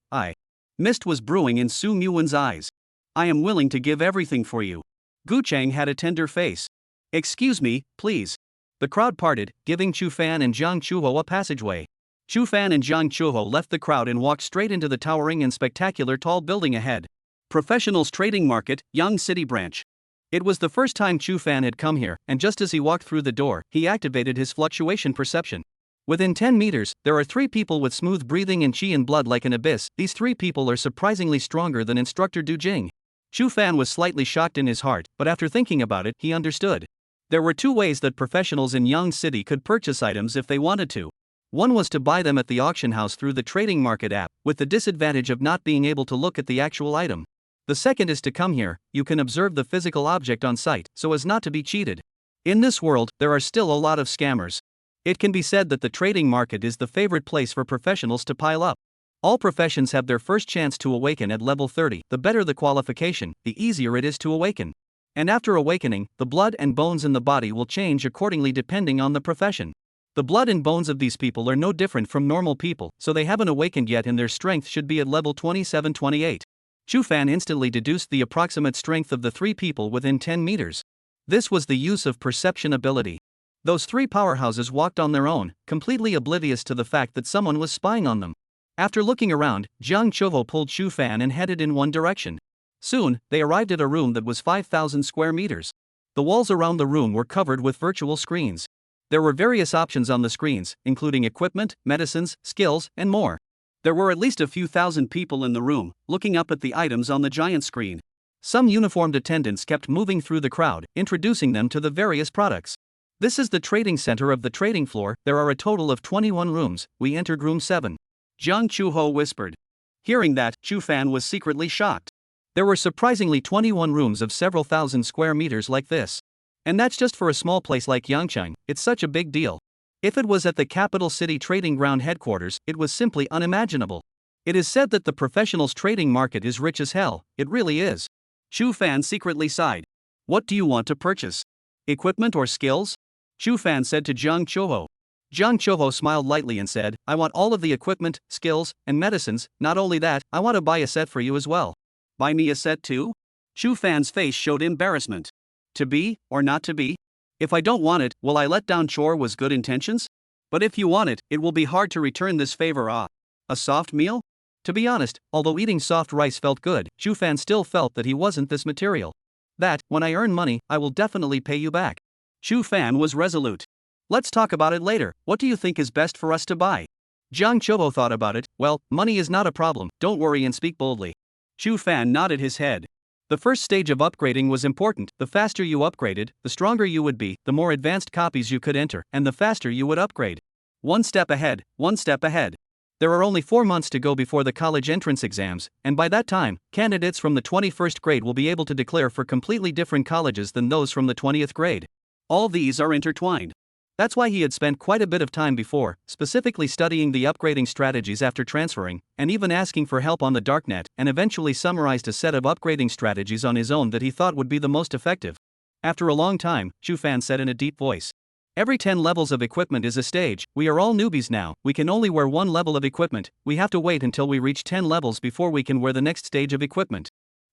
Mist was brewing in Su Muwan's eyes. I am willing to give everything for you. Gu Cheng had a tender face. Excuse me, please. The crowd parted, giving Chu Fan and Jiang Chuho a passageway. Chu Fan and Jiang Chuho left the crowd and walked straight into the towering and spectacular tall building ahead. Professionals Trading Market, Yang City Branch. It was the first time Chu Fan had come here, and just as he walked through the door, he activated his fluctuation perception. Within 10 meters, there are 3 people with smooth breathing and chi and blood like an abyss. These 3 people are surprisingly stronger than instructor Du Jing. Chu Fan was slightly shocked in his heart, but after thinking about it, he understood. There were 2 ways that professionals in Yang City could purchase items if they wanted to. One was to buy them at the auction house through the Trading Market app, with the disadvantage of not being able to look at the actual item. The second is to come here, you can observe the physical object on site, so as not to be cheated. In this world, there are still a lot of scammers. It can be said that the trading market is the favorite place for professionals to pile up. All professions have their first chance to awaken at level 30. The better the qualification, the easier it is to awaken. And after awakening, the blood and bones in the body will change accordingly depending on the profession. The blood and bones of these people are no different from normal people, so they haven't awakened yet and their strength should be at level 27-28. Chu Fan instantly deduced the approximate strength of the 3 people within 10 meters. This was the use of perception ability. Those 3 powerhouses walked on their own, completely oblivious to the fact that someone was spying on them. After looking around, Jiang Chuho pulled Chu Fan and headed in one direction. Soon, they arrived at a room that was 5,000 square meters. The walls around the room were covered with virtual screens. There were various options on the screens, including equipment, medicines, skills, and more. There were at least a few thousand people in the room, looking up at the items on the giant screen. Some uniformed attendants kept moving through the crowd, introducing them to the various products. This is the trading center of the trading floor. There are a total of 21 rooms. We entered room 7. Jiang Chuho whispered. Hearing that, Chu Fan was secretly shocked. There were surprisingly 21 rooms of several thousand square meters like this. And that's just for a small place like Yangcheng. It's such a big deal. If it was at the capital city trading ground headquarters, it was simply unimaginable. It is said that the professionals trading market is rich as hell. It really is. Chu Fan secretly sighed. What do you want to purchase? Equipment or skills? Chu Fan said to Jiang Chuho. Jiang Chuho smiled lightly and said, I want all of the equipment, skills, and medicines. Not only that, I want to buy a set for you as well. Buy me a set too? Chu Fan's face showed embarrassment. To be, or not to be? If I don't want it, will I let down chore was good intentions? But if you want it, it will be hard to return this favor. A soft meal? To be honest, although eating soft rice felt good, Chu Fan still felt that he wasn't this material. That, when I earn money, I will definitely pay you back. Chu Fan was resolute. Let's talk about it later. What do you think is best for us to buy? Jiang Chuho thought about it. Well, money is not a problem, don't worry and speak boldly. Chu Fan nodded his head. The first stage of upgrading was important. The faster you upgraded, the stronger you would be, the more advanced copies you could enter, and the faster you would upgrade. One step ahead, one step ahead. There are only 4 months to go before the college entrance exams, and by that time, candidates from the 21st grade will be able to declare for completely different colleges than those from the 20th grade. All these are intertwined. That's why he had spent quite a bit of time before, specifically studying the upgrading strategies after transferring, and even asking for help on the Darknet, and eventually summarized a set of upgrading strategies on his own that he thought would be the most effective. After a long time, Chu Fan said in a deep voice. Every 10 levels of equipment is a stage. We are all newbies now. We can only wear one level of equipment. We have to wait until we reach 10 levels before we can wear the next stage of equipment.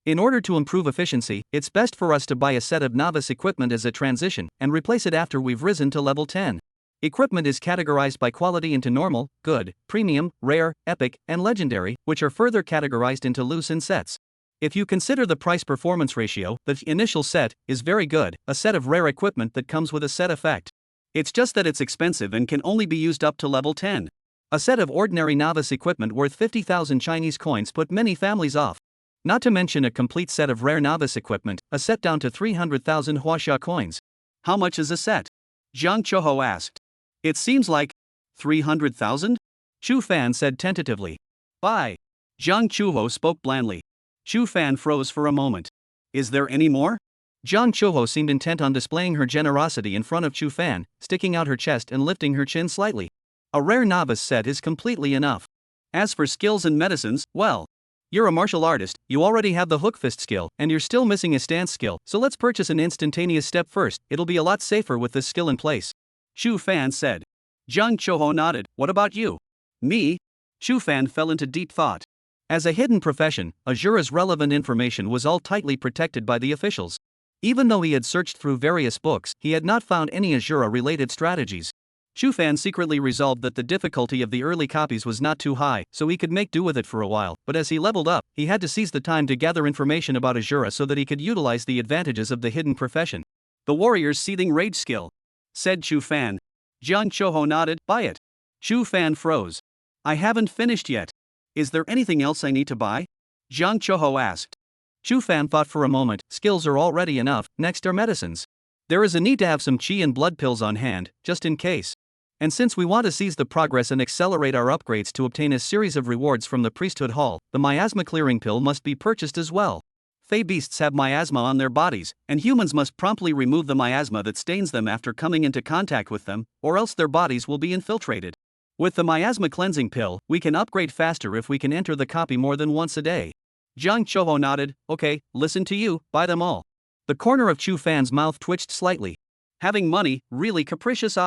In order to improve efficiency, it's best for us to buy a set of novice equipment as a transition and replace it after we've risen to level 10. Equipment is categorized by quality into normal, good, premium, rare, epic, and legendary, which are further categorized into loose and sets. If you consider the price-performance ratio, the initial set is very good, a set of rare equipment that comes with a set effect. It's just that it's expensive and can only be used up to level 10. A set of ordinary novice equipment worth 50,000 Chinese coins put many families off. Not to mention a complete set of rare novice equipment, a set down to 300,000 Huaxia coins. How much is a set? Jiang Chuho asked. It seems like 300,000? Chu Fan said tentatively. Buy. Jiang Chuho spoke blandly. Chu Fan froze for a moment. Is there any more? Jiang Chuho seemed intent on displaying her generosity in front of Chu Fan, sticking out her chest and lifting her chin slightly. A rare novice set is completely enough. As for skills and medicines, well, you're a martial artist, you already have the hook fist skill, and you're still missing a stance skill, so let's purchase an instantaneous step first. It'll be a lot safer with this skill in place. Chu Fan said. Jiang Chuho nodded. What about you? Me? Chu Fan fell into deep thought. As a hidden profession, Asura's relevant information was all tightly protected by the officials. Even though he had searched through various books, he had not found any Asura-related strategies. Chu Fan secretly resolved that the difficulty of the early copies was not too high, so he could make do with it for a while, but as he leveled up, he had to seize the time to gather information about Asura so that he could utilize the advantages of the hidden profession. The warrior's seething rage skill, said Chu Fan. Jiang Chuho nodded. Buy it. Chu Fan froze. I haven't finished yet. Is there anything else I need to buy? Jiang Chuho asked. Chu Fan thought for a moment. Skills are already enough, next are medicines. There is a need to have some chi and blood pills on hand, just in case. And since we want to seize the progress and accelerate our upgrades to obtain a series of rewards from the priesthood hall, the miasma clearing pill must be purchased as well. Fey beasts have miasma on their bodies, and humans must promptly remove the miasma that stains them after coming into contact with them, or else their bodies will be infiltrated. With the miasma cleansing pill, we can upgrade faster if we can enter the copy more than once a day. Jiang Chuho nodded. Okay, listen to you, buy them all. The corner of Chu Fan's mouth twitched slightly. Having money, really capricious.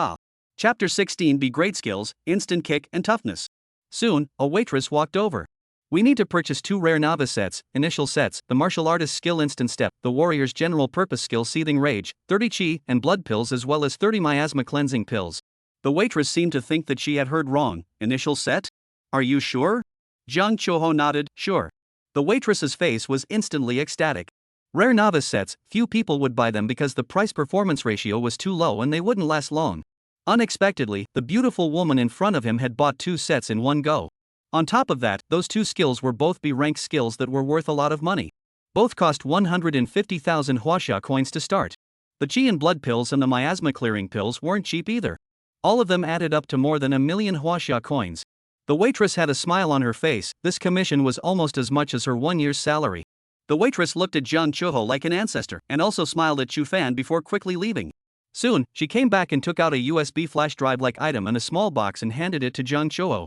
Chapter 16 Be Great Skills, Instant Kick and Toughness. Soon, a waitress walked over. We need to purchase 2 rare novice sets, initial sets, the martial artist's skill instant step, the warrior's general purpose skill seething rage, 30 chi and blood pills as well as 30 miasma cleansing pills. The waitress seemed to think that she had heard wrong. Initial set? Are you sure? Jiang Chuho nodded, sure. The waitress's face was instantly ecstatic. Rare novice sets, few people would buy them because the price-performance ratio was too low and they wouldn't last long. Unexpectedly, the beautiful woman in front of him had bought 2 sets in one go. On top of that, those 2 skills were both B-rank skills that were worth a lot of money. Both cost 150,000 huaxia coins to start. The Qi and blood pills and the miasma clearing pills weren't cheap either. All of them added up to more than 1,000,000 huaxia coins. The waitress had a smile on her face. This commission was almost as much as her 1 year's salary. The waitress looked at Jiang Chuho like an ancestor and also smiled at Chu Fan before quickly leaving. Soon, she came back and took out a USB flash drive-like item in a small box and handed it to Jiang Chuho.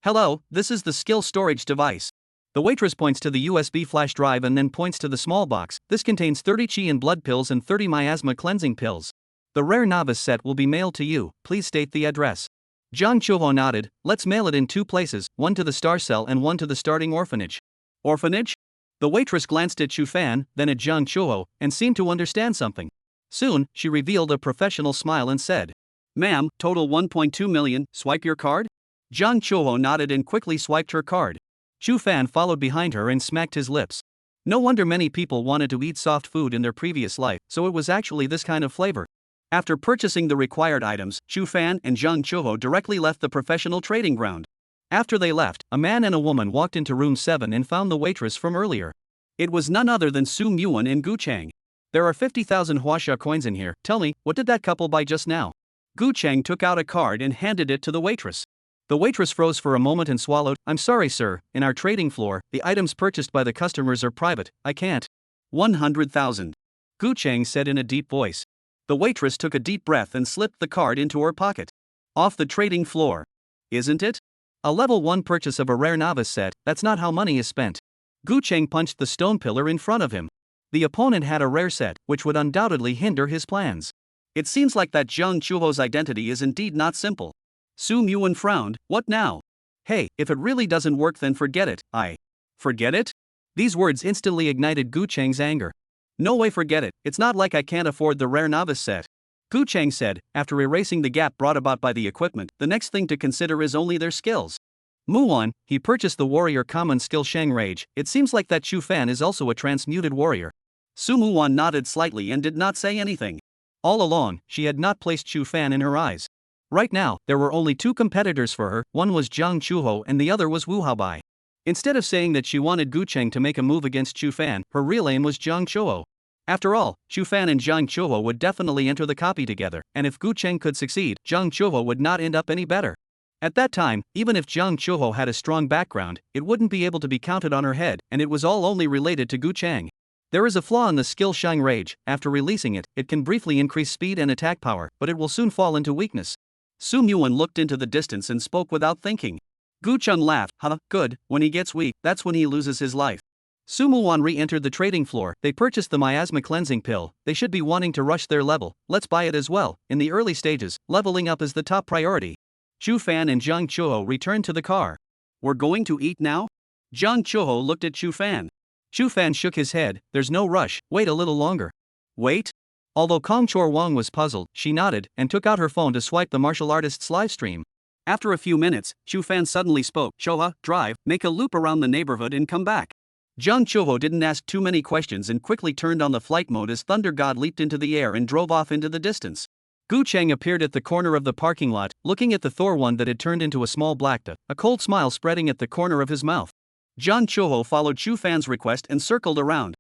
Hello, this is the skill storage device. The waitress points to the USB flash drive and then points to the small box. This contains 30 Qi and blood pills and 30 miasma cleansing pills. The rare novice set will be mailed to you. Please state the address. Jiang Chuho nodded. Let's mail it in 2 places, one to the star cell and one to the starting orphanage. Orphanage? The waitress glanced at Chu Fan, then at Jiang Chuho, and seemed to understand something. Soon, she revealed a professional smile and said, Ma'am, total 1.2 million, swipe your card? Jiang Chuho nodded and quickly swiped her card. Chu Fan followed behind her and smacked his lips. No wonder many people wanted to eat soft food in their previous life, so it was actually this kind of flavor. After purchasing the required items, Chu Fan and Jiang Chuho directly left the professional trading ground. After they left, a man and a woman walked into room 7 and found the waitress from earlier. It was none other than Su Muwan and Gu Cheng. There are 50,000 huaxia coins in here. Tell me, what did that couple buy just now? Gu Cheng took out a card and handed it to the waitress. The waitress froze for a moment and swallowed. I'm sorry, sir, in our trading floor, the items purchased by the customers are private, I can't. 100,000. Gu Cheng said in a deep voice. The waitress took a deep breath and slipped the card into her pocket. Off the trading floor. Isn't it? A level 1 purchase of a rare novice set, that's not how money is spent. Gu Cheng punched the stone pillar in front of him. The opponent had a rare set, which would undoubtedly hinder his plans. It seems like that Jiang Chuho's identity is indeed not simple. Su Muwan frowned. What now? Hey, if it really doesn't work then forget it. Forget it? These words instantly ignited Gu Cheng's anger. No way, forget it, it's not like I can't afford the rare novice set. Gu Cheng said, after erasing the gap brought about by the equipment, the next thing to consider is only their skills. Muwan, he purchased the warrior common skill Shang Rage. It seems like that Chu Fan is also a transmuted warrior. Su Muwan nodded slightly and did not say anything. All along, she had not placed Chu Fan in her eyes. Right now, there were only 2 competitors for her, one was Jiang Chuho and the other was Wu Haobai. Instead of saying that she wanted Gu Cheng to make a move against Chu Fan, her real aim was Jiang Chuho. After all, Chu Fan and Jiang Chuho would definitely enter the copy together, and if Gu Cheng could succeed, Jiang Chuho would not end up any better. At that time, even if Jiang Chuho had a strong background, it wouldn't be able to be counted on her head, and it was all only related to Gu Cheng. There is a flaw in the skill Shang Rage. After releasing it, it can briefly increase speed and attack power, but it will soon fall into weakness. Su Muwan looked into the distance and spoke without thinking. Gu Cheng laughed. Good, when he gets weak, that's when he loses his life. Su Muwan re-entered the trading floor. They purchased the miasma cleansing pill. They should be wanting to rush their level. Let's buy it as well. In the early stages, leveling up is the top priority. Chu Fan and Jiang Chuho returned to the car. We're going to eat now? Jiang Chuho looked at Chu Fan. Chu Fan shook his head. There's no rush, wait a little longer. Wait? Although Kong Chor Wong was puzzled, she nodded and took out her phone to swipe the martial artist's livestream. After a few minutes, Chu Fan suddenly spoke. Chuho, drive, make a loop around the neighborhood and come back. Jiang Chuho didn't ask too many questions and quickly turned on the flight mode as Thunder God leaped into the air and drove off into the distance. Gu Cheng appeared at the corner of the parking lot, looking at the Thor one that had turned into a small black dot, a cold smile spreading at the corner of his mouth. Jiang Chuho followed Chu Fan's request and circled around.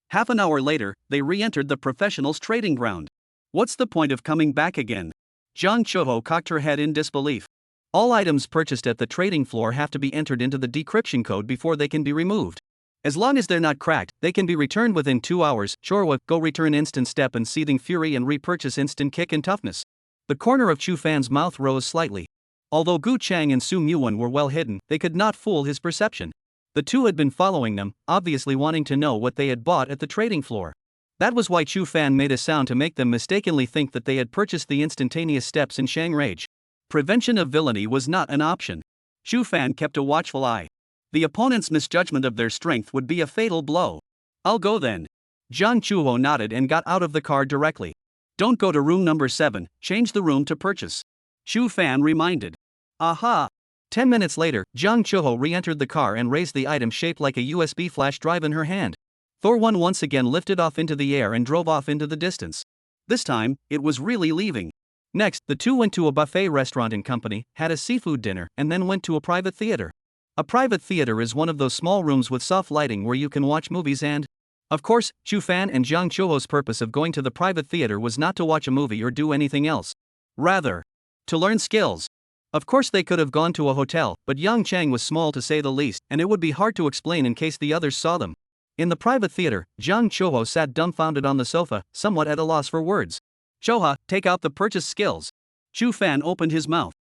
Half an hour later, they re-entered the professionals' trading ground. What's the point of coming back again? Jiang Chuho cocked her head in disbelief. All items purchased at the trading floor have to be entered into the decryption code before they can be removed. As long as they're not cracked, they can be returned within 2 hours. Shura, go return instant step and seething fury and repurchase instant kick and toughness. The corner of Chu Fan's mouth rose slightly. Although Gu Cheng and Su Muwan were well hidden, they could not fool his perception. The two had been following them, obviously wanting to know what they had bought at the trading floor. That was why Chu Fan made a sound to make them mistakenly think that they had purchased the instantaneous steps in Shang Rage. Prevention of villainy was not an option. Chu Fan kept a watchful eye. The opponent's misjudgment of their strength would be a fatal blow. I'll go then. Jiang Chuho nodded and got out of the car directly. Don't go to room number 7, change the room to purchase. Chu Fan reminded. Aha! 10 minutes later, Jiang Chuho re-entered the car and raised the item shaped like a USB flash drive in her hand. Thor 1 once again lifted off into the air and drove off into the distance. This time, it was really leaving. Next, the two went to a buffet restaurant and company, had a seafood dinner, and then went to a private theater. A private theater is one of those small rooms with soft lighting where you can watch movies and… Of course, Chu Fan and Jiang Chuho's purpose of going to the private theater was not to watch a movie or do anything else. Rather, to learn skills. Of course they could have gone to a hotel, but Gu Cheng was small to say the least, and it would be hard to explain in case the others saw them. In the private theater, Jiang Chuho sat dumbfounded on the sofa, somewhat at a loss for words. Chuho, take out the purchase skills. Chu Fan opened his mouth.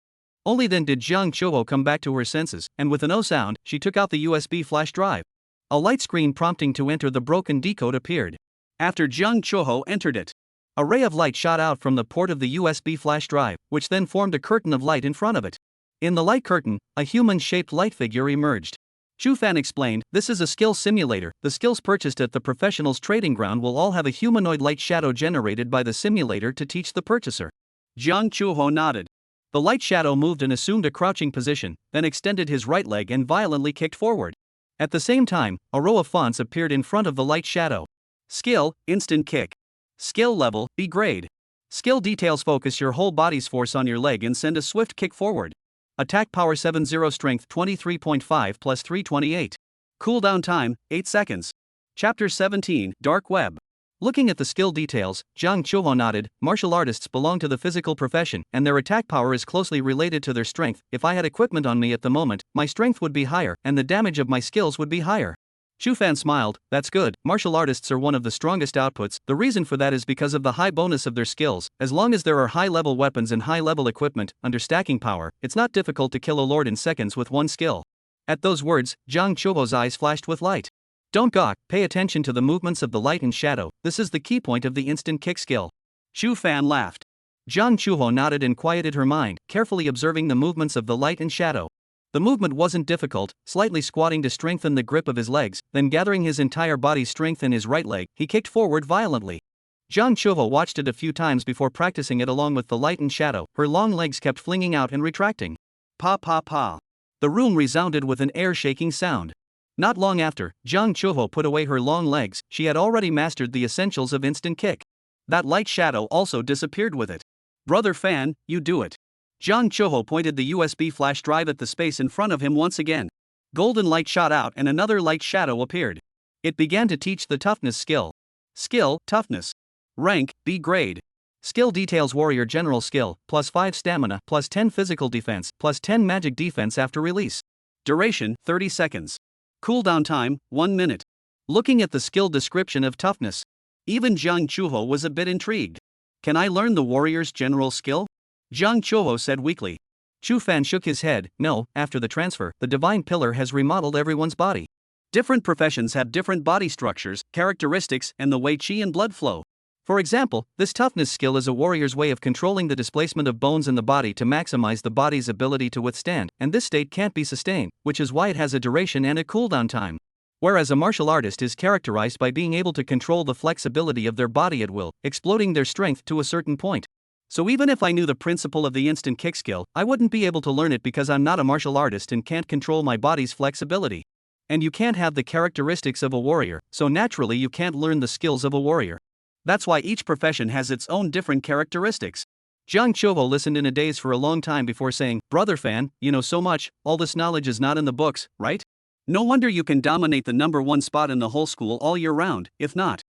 Only then did Jiang Chuho come back to her senses, and with an "oh" sound, she took out the USB flash drive. A light screen prompting to enter the broken decode appeared. After Jiang Chuho entered it, a ray of light shot out from the port of the USB flash drive, which then formed a curtain of light in front of it. In the light curtain, a human-shaped light figure emerged. Chu Fan explained, "This is a skill simulator. The skills purchased at the professionals' trading ground will all have a humanoid light shadow generated by the simulator to teach the purchaser." Jiang Chuho nodded. The light shadow moved and assumed a crouching position, then extended his right leg and violently kicked forward. At the same time, a row of fonts appeared in front of the light shadow. Skill, instant kick. Skill level, B grade. Skill details: focus your whole body's force on your leg and send a swift kick forward. Attack power 70, strength 23.5 plus 328. Cooldown time, 8 seconds. Chapter 17, Dark Web. Looking at the skill details, Jiang Chuho nodded. Martial artists belong to the physical profession, and their attack power is closely related to their strength. If I had equipment on me at the moment, my strength would be higher, and the damage of my skills would be higher. Chu Fan smiled. That's good. Martial artists are one of the strongest outputs. The reason for that is because of the high bonus of their skills. As long as there are high-level weapons and high-level equipment, under stacking power, it's not difficult to kill a lord in seconds with one skill. At those words, Jiang Chuho's eyes flashed with light. Don't gawk, pay attention to the movements of the light and shadow. This is the key point of the instant kick skill. Chu Fan laughed. Jiang Chuho nodded and quieted her mind, carefully observing the movements of the light and shadow. The movement wasn't difficult, slightly squatting to strengthen the grip of his legs, then gathering his entire body's strength in his right leg, he kicked forward violently. Jiang Chuho watched it a few times before practicing it along with the light and shadow. Her long legs kept flinging out and retracting. Pa pa pa. The room resounded with an air-shaking sound. Not long after, Jiang Chuho put away her long legs. She had already mastered the essentials of instant kick. That light shadow also disappeared with it. Brother Fan, you do it. Jiang Chuho pointed the USB flash drive at the space in front of him once again. Golden light shot out and another light shadow appeared. It began to teach the toughness skill. Skill, toughness. Rank, B grade. Skill details: warrior general skill, plus 5 stamina, plus 10 physical defense, plus 10 magic defense after release. Duration, 30 seconds. Cooldown time, 1 minute. Looking at the skill description of toughness, even Jiang Chuho was a bit intrigued. Can I learn the warrior's general skill? Jiang Chuho said weakly. Chu Fan shook his head. No, after the transfer, the divine pillar has remodeled everyone's body. Different professions have different body structures, characteristics, and the way qi and blood flow. For example, this toughness skill is a warrior's way of controlling the displacement of bones in the body to maximize the body's ability to withstand, and this state can't be sustained, which is why it has a duration and a cooldown time. Whereas a martial artist is characterized by being able to control the flexibility of their body at will, exploding their strength to a certain point. So even if I knew the principle of the instant kick skill, I wouldn't be able to learn it because I'm not a martial artist and can't control my body's flexibility. And you can't have the characteristics of a warrior, so naturally you can't learn the skills of a warrior. That's why each profession has its own different characteristics. Jiang Chuho listened in a daze for a long time before saying, Brother Fan, you know so much, all this knowledge is not in the books, right? No wonder you can dominate the #1 spot in the whole school all year round, if not.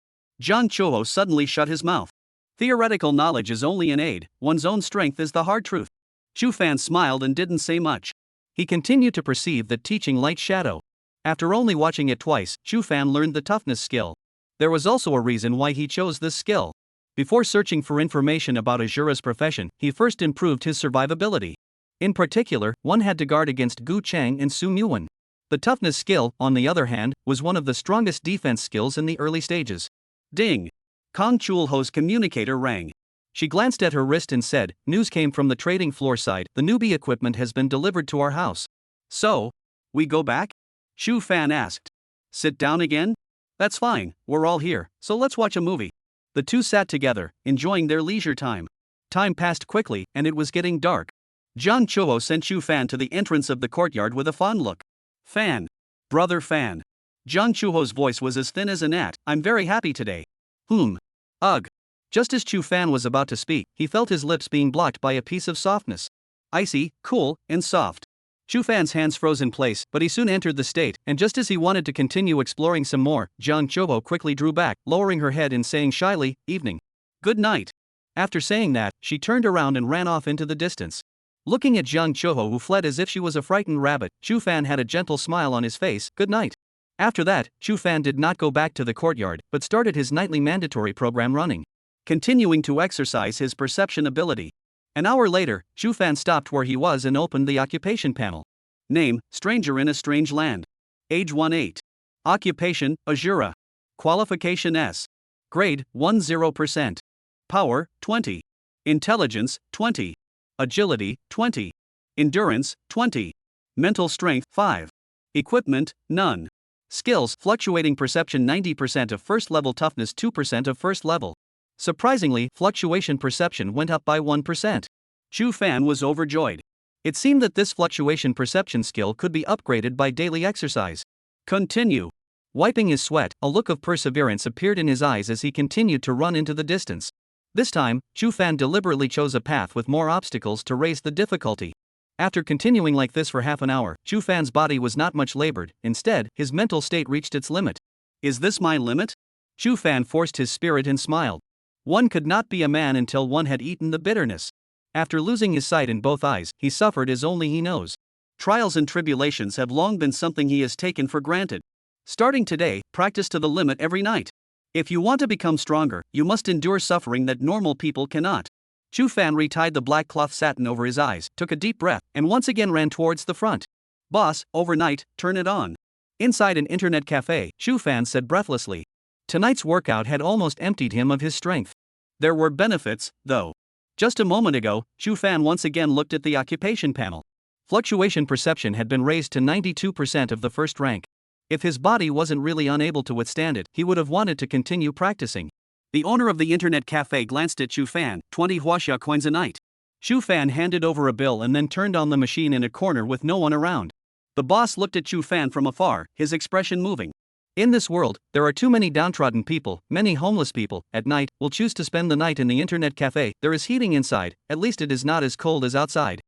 Jiang Chuho suddenly shut his mouth. Theoretical knowledge is only an aid, one's own strength is the hard truth. Chu Fan smiled and didn't say much. He continued to perceive that teaching light shadow. After only watching it twice, Chu Fan learned the toughness skill. There was also a reason why he chose this skill. Before searching for information about Asura's profession, he first improved his survivability. In particular, one had to guard against Gu Cheng and Su Muwan. The toughness skill, on the other hand, was one of the strongest defense skills in the early stages. Ding! Kong Chulho's communicator rang. She glanced at her wrist and said, news came from the trading floor side, the newbie equipment has been delivered to our house. So, we go back? Chu Fan asked. Sit down again? That's fine, we're all here, so let's watch a movie. The two sat together, enjoying their leisure time. Time passed quickly, and it was getting dark. Jiang Chuho sent Chu Fan to the entrance of the courtyard with a fond look. Fan. Brother Fan. Jiang Chuho's voice was as thin as a gnat. I'm very happy today. Ugh. Just as Chu Fan was about to speak, he felt his lips being blocked by a piece of softness. Icy, cool, and soft. Chu Fan's hands froze in place, but he soon entered the state, and just as he wanted to continue exploring some more, Jiang Chuho quickly drew back, lowering her head and saying shyly, "Evening. Good night." After saying that, she turned around and ran off into the distance. Looking at Jiang Chuho, who fled as if she was a frightened rabbit, Chu Fan had a gentle smile on his face. Good night. After that, Chu Fan did not go back to the courtyard, but started his nightly mandatory program running, continuing to exercise his perception ability. An hour later, Chu Fan stopped where he was and opened the occupation panel. Name, stranger in a strange land. Age 18. Occupation, Asura. Qualification S. Grade, 10%. Power, 20. Intelligence, 20. Agility, 20. Endurance, 20. Mental strength, 5. Equipment, none. Skills, fluctuating perception 90% of first level, toughness 2% of first level. Surprisingly, fluctuation perception went up by 1%. Chu Fan was overjoyed. It seemed that this fluctuation perception skill could be upgraded by daily exercise. Continue. Wiping his sweat, a look of perseverance appeared in his eyes as he continued to run into the distance. This time, Chu Fan deliberately chose a path with more obstacles to raise the difficulty. After continuing like this for half an hour, Chu Fan's body was not much labored. Instead, his mental state reached its limit. Is this my limit? Chu Fan forced his spirit and smiled. One could not be a man until one had eaten the bitterness. After losing his sight in both eyes, he suffered as only he knows. Trials and tribulations have long been something he has taken for granted. Starting today, practice to the limit every night. If you want to become stronger, you must endure suffering that normal people cannot. Chu Fan retied the black cloth satin over his eyes, took a deep breath, and once again ran towards the front. Boss, overnight, turn it on. Inside an internet cafe, Chu Fan said breathlessly. Tonight's workout had almost emptied him of his strength. There were benefits, though. Just a moment ago, Chu Fan once again looked at the occupation panel. Fluctuation perception had been raised to 92% of the first rank. If his body wasn't really unable to withstand it, he would have wanted to continue practicing. The owner of the internet cafe glanced at Chu Fan, 20 huaxia coins a night. Chu Fan handed over a bill and then turned on the machine in a corner with no one around. The boss looked at Chu Fan from afar, his expression moving. In this world, there are too many downtrodden people. Many homeless people, at night, will choose to spend the night in the internet cafe. There is heating inside, at least it is not as cold as outside.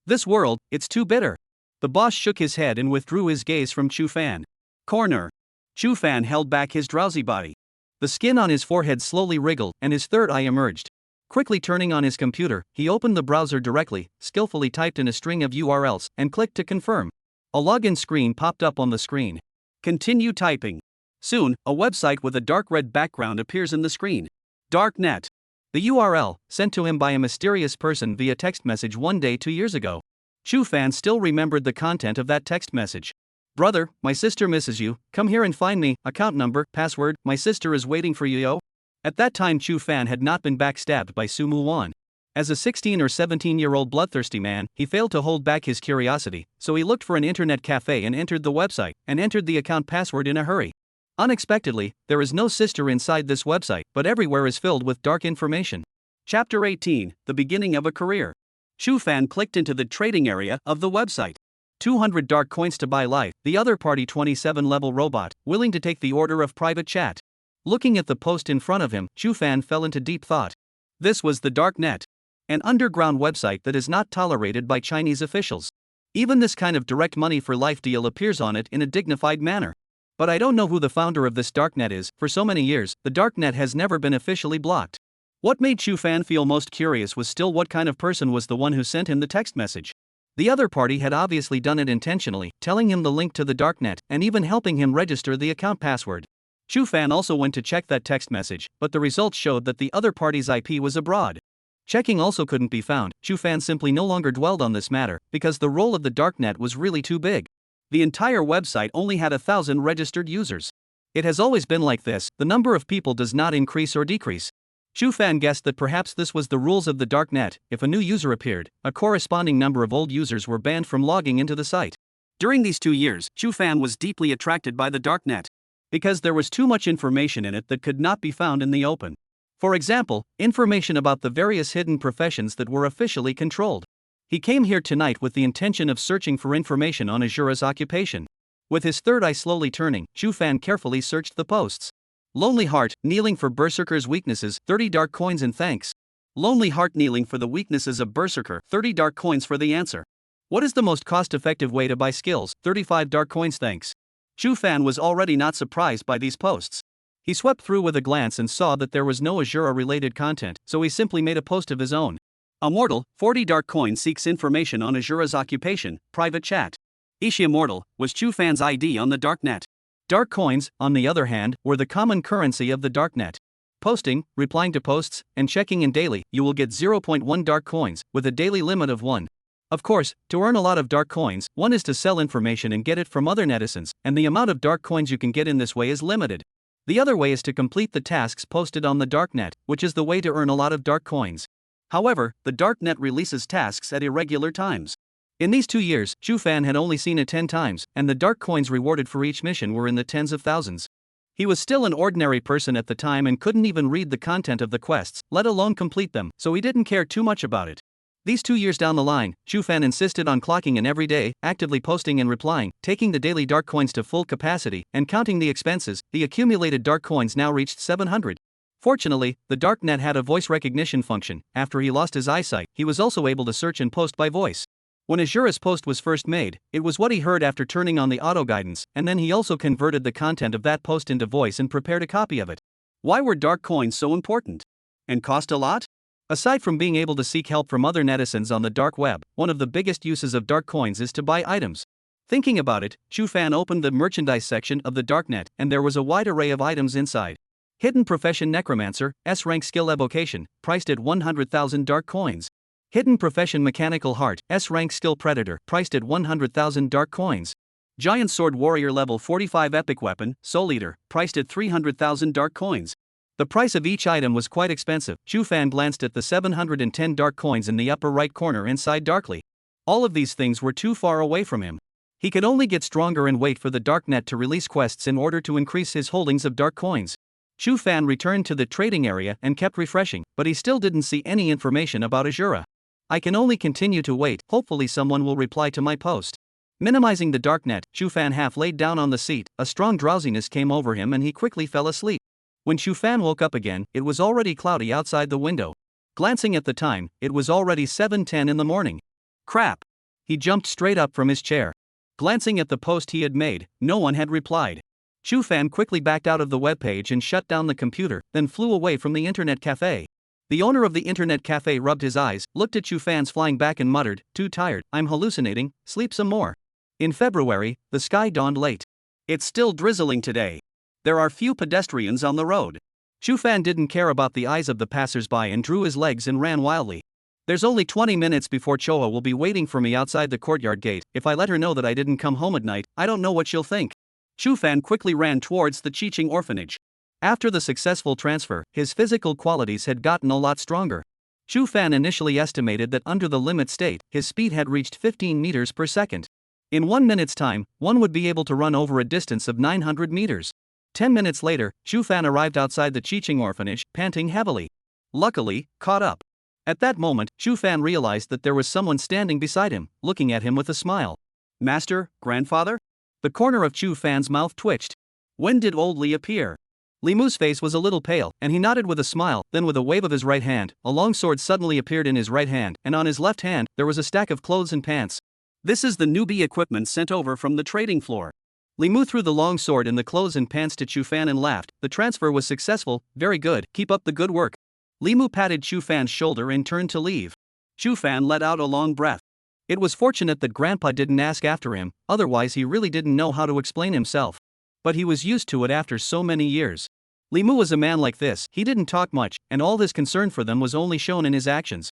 This world, it's too bitter. The boss shook his head and withdrew his gaze from Chu Fan. Corner. Chu Fan held back his drowsy body. The skin on his forehead slowly wriggled, and his third eye emerged. Quickly turning on his computer, he opened the browser directly, skillfully typed in a string of URLs, and clicked to confirm. A login screen popped up on the screen. Continue typing. Soon, a website with a dark red background appears in the screen. Darknet. The URL, sent to him by a mysterious person via text message one day 2 years ago. Chu Fan still remembered the content of that text message. Brother, my sister misses you, come here and find me, account number, password, my sister is waiting for you yo. At that time Chu Fan had not been backstabbed by Su Muwan. As a 16 or 17-year-old bloodthirsty man, he failed to hold back his curiosity, so he looked for an internet cafe and entered the website, and entered the account password in a hurry. Unexpectedly, there is no sister inside this website, but everywhere is filled with dark information. Chapter 18, The Beginning of a Career. Chu Fan clicked into the trading area of the website. 200 dark coins to buy life, the other party 27 level robot, willing to take the order of private chat. Looking at the post in front of him, Chu Fan fell into deep thought. This was the Darknet. An underground website that is not tolerated by Chinese officials. Even this kind of direct money for life deal appears on it in a dignified manner. But I don't know who the founder of this Darknet is. For so many years, the Darknet has never been officially blocked. What made Chu Fan feel most curious was still what kind of person was the one who sent him the text message. The other party had obviously done it intentionally, telling him the link to the Darknet, and even helping him register the account password. Chu Fan also went to check that text message, but the results showed that the other party's IP was abroad. Checking also couldn't be found. Chu Fan simply no longer dwelled on this matter, because the role of the Darknet was really too big. The entire website only had 1,000 registered users. It has always been like this, the number of people does not increase or decrease. Chu Fan guessed that perhaps this was the rules of the Darknet. If a new user appeared, a corresponding number of old users were banned from logging into the site. During these 2 years, Chu Fan was deeply attracted by the Darknet. Because there was too much information in it that could not be found in the open. For example, information about the various hidden professions that were officially controlled. He came here tonight with the intention of searching for information on Asura's occupation. With his third eye slowly turning, Chu Fan carefully searched the posts. Lonely Heart, kneeling for Berserker's weaknesses, 30 dark coins in thanks. Lonely Heart kneeling for the weaknesses of Berserker, 30 dark coins for the answer. What is the most cost-effective way to buy skills? 35 dark coins thanks. Chu Fan was already not surprised by these posts. He swept through with a glance and saw that there was no Asura-related content, so he simply made a post of his own. A mortal, 40 dark coins seeks information on Asura's occupation, private chat. Ishi Immortal was Chu Fan's ID on the Darknet. Dark coins, on the other hand, were the common currency of the Darknet. Posting, replying to posts, and checking in daily, you will get 0.1 dark coins, with a daily limit of 1. Of course, to earn a lot of dark coins, one is to sell information and get it from other netizens, and the amount of dark coins you can get in this way is limited. The other way is to complete the tasks posted on the Darknet, which is the way to earn a lot of dark coins. However, the Darknet releases tasks at irregular times. In these 2 years, Chu Fan had only seen it 10 times, and the dark coins rewarded for each mission were in the tens of thousands. He was still an ordinary person at the time and couldn't even read the content of the quests, let alone complete them, so he didn't care too much about it. These 2 years down the line, Chu Fan insisted on clocking in every day, actively posting and replying, taking the daily dark coins to full capacity, and counting the expenses. The accumulated dark coins now reached 700. Fortunately, the Darknet had a voice recognition function. After he lost his eyesight, he was also able to search and post by voice. When Asura's post was first made, it was what he heard after turning on the auto-guidance, and then he also converted the content of that post into voice and prepared a copy of it. Why were dark coins so important? And cost a lot? Aside from being able to seek help from other netizens on the dark web, one of the biggest uses of dark coins is to buy items. Thinking about it, Chu Fan opened the merchandise section of the Darknet, and there was a wide array of items inside. Hidden Profession Necromancer, S-Rank Skill Evocation, priced at 100,000 dark coins. Hidden Profession Mechanical Heart, S-Rank Skill Predator, priced at 100,000 dark coins. Giant Sword Warrior Level 45 Epic Weapon, Soul Eater, priced at 300,000 dark coins. The price of each item was quite expensive. Chu Fan glanced at the 710 dark coins in the upper right corner and sighed darkly. All of these things were too far away from him. He could only get stronger and wait for the Darknet to release quests in order to increase his holdings of dark coins. Chu Fan returned to the trading area and kept refreshing, but he still didn't see any information about Asura. I can only continue to wait, hopefully someone will reply to my post. Minimizing the Darknet, Chu Fan half laid down on the seat, a strong drowsiness came over him and he quickly fell asleep. When Chu Fan woke up again, it was already cloudy outside the window. Glancing at the time, it was already 7:10 in the morning. Crap! He jumped straight up from his chair. Glancing at the post he had made, no one had replied. Chu Fan quickly backed out of the webpage and shut down the computer, then flew away from the internet cafe. The owner of the internet cafe rubbed his eyes, looked at Chu Fan's flying back and muttered, "Too tired, I'm hallucinating, sleep some more." In February, the sky dawned late. It's still drizzling today. There are few pedestrians on the road. Chu Fan didn't care about the eyes of the passers-by and drew his legs and ran wildly. There's only 20 minutes before Chuho will be waiting for me outside the courtyard gate. If I let her know that I didn't come home at night, I don't know what she'll think. Chu Fan quickly ran towards the Chicheng orphanage. After the successful transfer, his physical qualities had gotten a lot stronger. Chu Fan initially estimated that under the limit state, his speed had reached 15 meters per second. In 1 minute's time, one would be able to run over a distance of 900 meters. 10 minutes later, Chu Fan arrived outside the Chicheng orphanage, panting heavily. Luckily, caught up. At that moment, Chu Fan realized that there was someone standing beside him, looking at him with a smile. Master, grandfather? The corner of Chu Fan's mouth twitched. When did old Li appear? Li Mu's face was a little pale, and he nodded with a smile. Then with a wave of his right hand, a long sword suddenly appeared in his right hand, and on his left hand, there was a stack of clothes and pants. This is the newbie equipment sent over from the trading floor. Li Mu threw the long sword and the clothes and pants to Chu Fan and laughed. The transfer was successful, very good, keep up the good work. Li Mu patted Chu Fan's shoulder and turned to leave. Chu Fan let out a long breath. It was fortunate that Grandpa didn't ask after him, otherwise he really didn't know how to explain himself. But he was used to it after so many years. Li Mu was a man like this, he didn't talk much, and all his concern for them was only shown in his actions.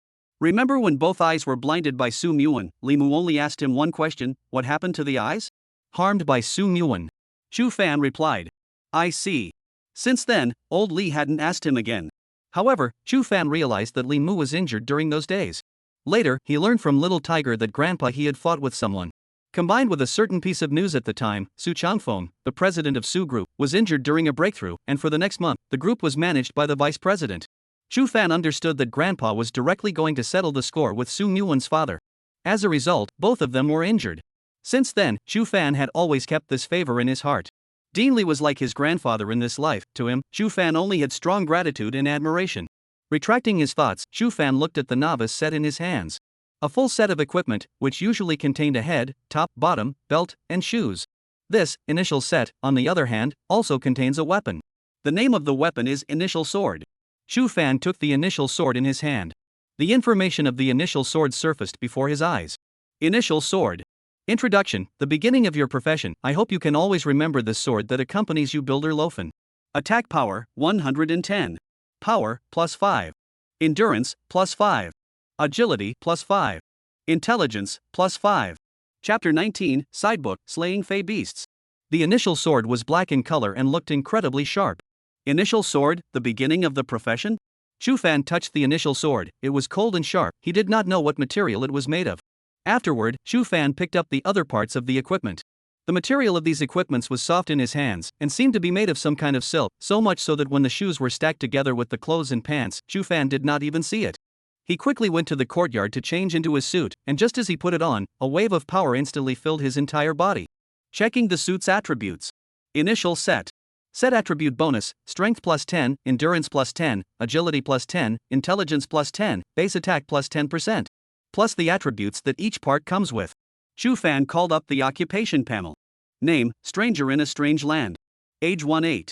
Remember when both eyes were blinded by Su Muwan, Li Mu only asked him one question, what happened to the eyes? Harmed by Su Muwan. Chu Fan replied. I see. Since then, old Li hadn't asked him again. However, Chu Fan realized that Li Mu was injured during those days. Later, he learned from Little Tiger that Grandpa he had fought with someone. Combined with a certain piece of news at the time, Su Changfeng, the president of Su Group, was injured during a breakthrough, and for the next month, the group was managed by the vice president. Chu Fan understood that Grandpa was directly going to settle the score with Su Muwan's father. As a result, both of them were injured. Since then, Chu Fan had always kept this favor in his heart. Dean Li was like his grandfather in this life. To him, Chu Fan only had strong gratitude and admiration. Retracting his thoughts, Chu Fan looked at the novice set in his hands. A full set of equipment, which usually contained a head, top, bottom, belt, and shoes. This initial set, on the other hand, also contains a weapon. The name of the weapon is Initial Sword. Chu Fan took the initial sword in his hand. The information of the initial sword surfaced before his eyes. Initial Sword. Introduction, the beginning of your profession. I hope you can always remember this sword that accompanies you, Builder Lofen. Attack power, 110. Power, plus 5. Endurance, plus 5. Agility, plus 5. Intelligence, plus 5. Chapter 19, Sidebook, Slaying Fey Beasts. The initial sword was black in color and looked incredibly sharp. Initial sword, the beginning of the profession? Chu Fan touched the initial sword. It was cold and sharp. He did not know what material it was made of. Afterward, Chu Fan picked up the other parts of the equipment. The material of these equipments was soft in his hands, and seemed to be made of some kind of silk, so much so that when the shoes were stacked together with the clothes and pants, Chu Fan did not even see it. He quickly went to the courtyard to change into his suit, and just as he put it on, a wave of power instantly filled his entire body. Checking the suit's attributes. Initial set. Set attribute bonus, strength plus 10, endurance plus 10, agility plus 10, intelligence plus 10, base attack plus 10%. Plus the attributes that each part comes with. Chu Fan called up the occupation panel. Name, stranger in a strange land. Age 18.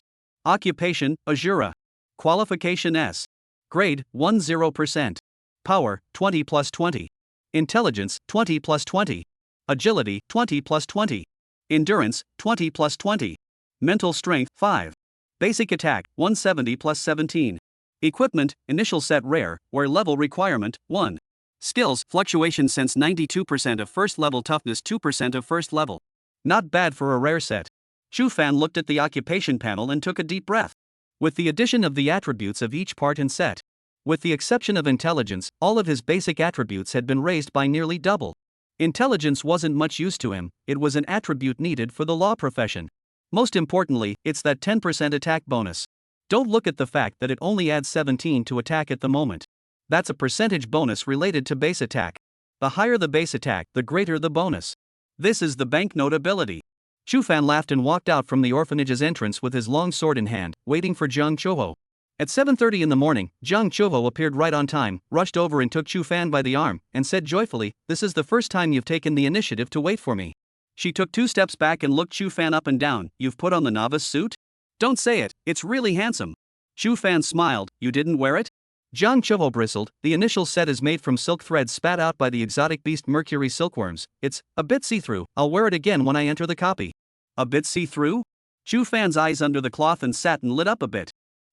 Occupation, Asura. Qualification S. Grade, 10%. Power, 20 plus 20. Intelligence, 20 plus 20. Agility, 20 plus 20. Endurance, 20 plus 20. Mental strength, 5. Basic attack, 170 plus 17. Equipment, initial set rare, where level requirement, 1. Skills, fluctuation sense 92% of first level, toughness 2% of first level. Not bad for a rare set. Chu Fan looked at the occupation panel and took a deep breath. With the addition of the attributes of each part and set, with the exception of intelligence, all of his basic attributes had been raised by nearly double. Intelligence wasn't much use to him, it was an attribute needed for the law profession. Most importantly, it's that 10% attack bonus. Don't look at the fact that it only adds 17 to attack at the moment. That's a percentage bonus related to base attack. The higher the base attack, the greater the bonus. This is the banknote ability. Chu Fan laughed and walked out from the orphanage's entrance with his long sword in hand, waiting for Jiang Chuho. At 7:30 in the morning, Jiang Chuho appeared right on time, rushed over and took Chu Fan by the arm, and said joyfully, "This is the first time you've taken the initiative to wait for me." She took 2 steps back and looked Chu Fan up and down. "You've put on the novice suit? Don't say it, it's really handsome." Chu Fan smiled. "You didn't wear it?" Jiang Chuho bristled. "The initial set is made from silk threads spat out by the exotic beast Mercury silkworms. It's a bit see-through. I'll wear it again when I enter the copy." A bit see-through? Chu Fan's eyes under the cloth and satin lit up a bit.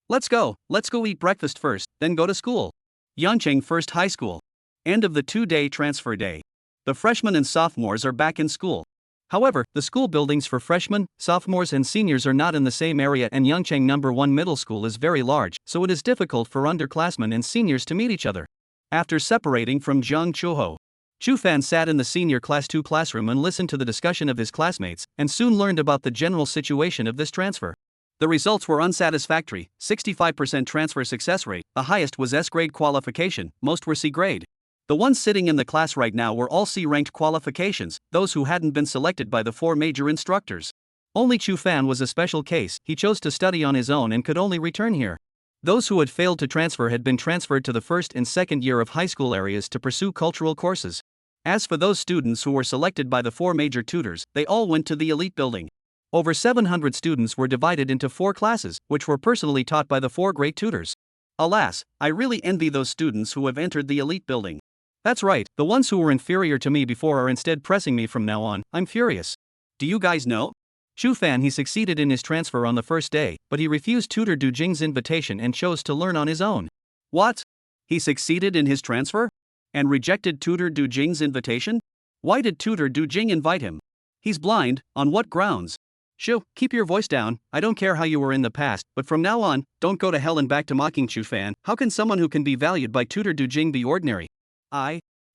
Let's go eat breakfast first, then go to school. Yancheng First High School. End of the 2-day transfer day. The freshmen and sophomores are back in school. However, the school buildings for freshmen, sophomores and seniors are not in the same area, and Yangcheng No. 1 Middle School is very large, so it is difficult for underclassmen and seniors to meet each other. After separating from Jiang Chuho, Chu Fan sat in the senior class 2 classroom and listened to the discussion of his classmates, and soon learned about the general situation of this transfer. The results were unsatisfactory. 65% transfer success rate, the highest was S-grade qualification, most were C-grade. The ones sitting in the class right now were all C-ranked qualifications, those who hadn't been selected by the 4 major instructors. Only Chu Fan was a special case. He chose to study on his own and could only return here. Those who had failed to transfer had been transferred to the first and second year of high school areas to pursue cultural courses. As for those students who were selected by the 4 major tutors, they all went to the elite building. Over 700 students were divided into 4 classes, which were personally taught by the 4 great tutors. Alas, I really envy those students who have entered the elite building. That's right, the ones who were inferior to me before are instead pressing me from now on. I'm furious. Do you guys know? Chu Fan, he succeeded in his transfer on the first day, but he refused tutor Du Jing's invitation and chose to learn on his own. What? He succeeded in his transfer? And rejected tutor Du Jing's invitation? Why did tutor Du Jing invite him? He's blind, on what grounds? Shu, keep your voice down. I don't care how you were in the past, but from now on, don't go to hell and back to mocking Chu Fan. How can someone who can be valued by tutor Du Jing be ordinary?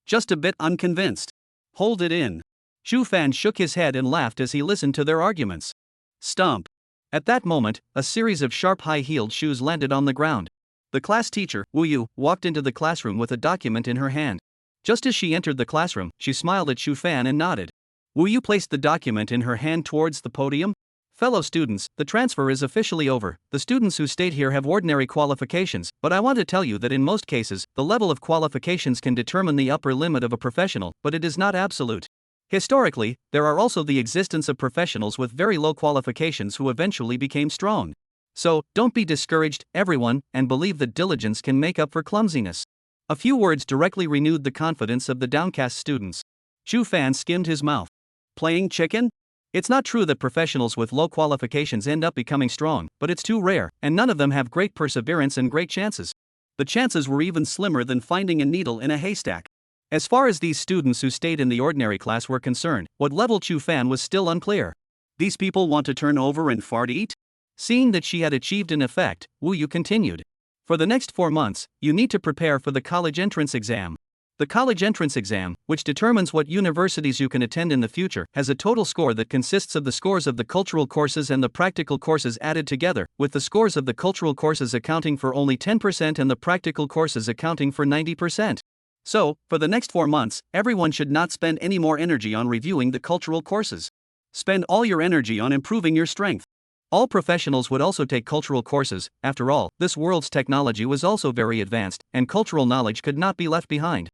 Just a bit unconvinced. Hold it in. Chu Fan shook his head and laughed as he listened to their arguments. Stump. At that moment, a series of sharp high-heeled shoes landed on the ground. The class teacher, Wu Yu, walked into the classroom with a document in her hand. Just as she entered the classroom, she smiled at Chu Fan and nodded. Wu Yu placed the document in her hand towards the podium. Fellow students, the transfer is officially over. The students who stayed here have ordinary qualifications, but I want to tell you that in most cases, the level of qualifications can determine the upper limit of a professional, but it is not absolute. Historically, there are also the existence of professionals with very low qualifications who eventually became strong. So, don't be discouraged, everyone, and believe that diligence can make up for clumsiness. A few words directly renewed the confidence of the downcast students. Chu Fan skimmed his mouth. Playing chicken? It's not true that professionals with low qualifications end up becoming strong, but it's too rare, and none of them have great perseverance and great chances. The chances were even slimmer than finding a needle in a haystack. As far as these students who stayed in the ordinary class were concerned, what level Chu Fan was still unclear. These people want to turn over and fart eat? Seeing that she had achieved an effect, Wu Yu continued. For the next 4 months, you need to prepare for the college entrance exam. The college entrance exam, which determines what universities you can attend in the future, has a total score that consists of the scores of the cultural courses and the practical courses added together, with the scores of the cultural courses accounting for only 10% and the practical courses accounting for 90%. So, for the next 4 months, everyone should not spend any more energy on reviewing the cultural courses. Spend all your energy on improving your strength. All professionals would also take cultural courses. After all, this world's technology was also very advanced, and cultural knowledge could not be left behind.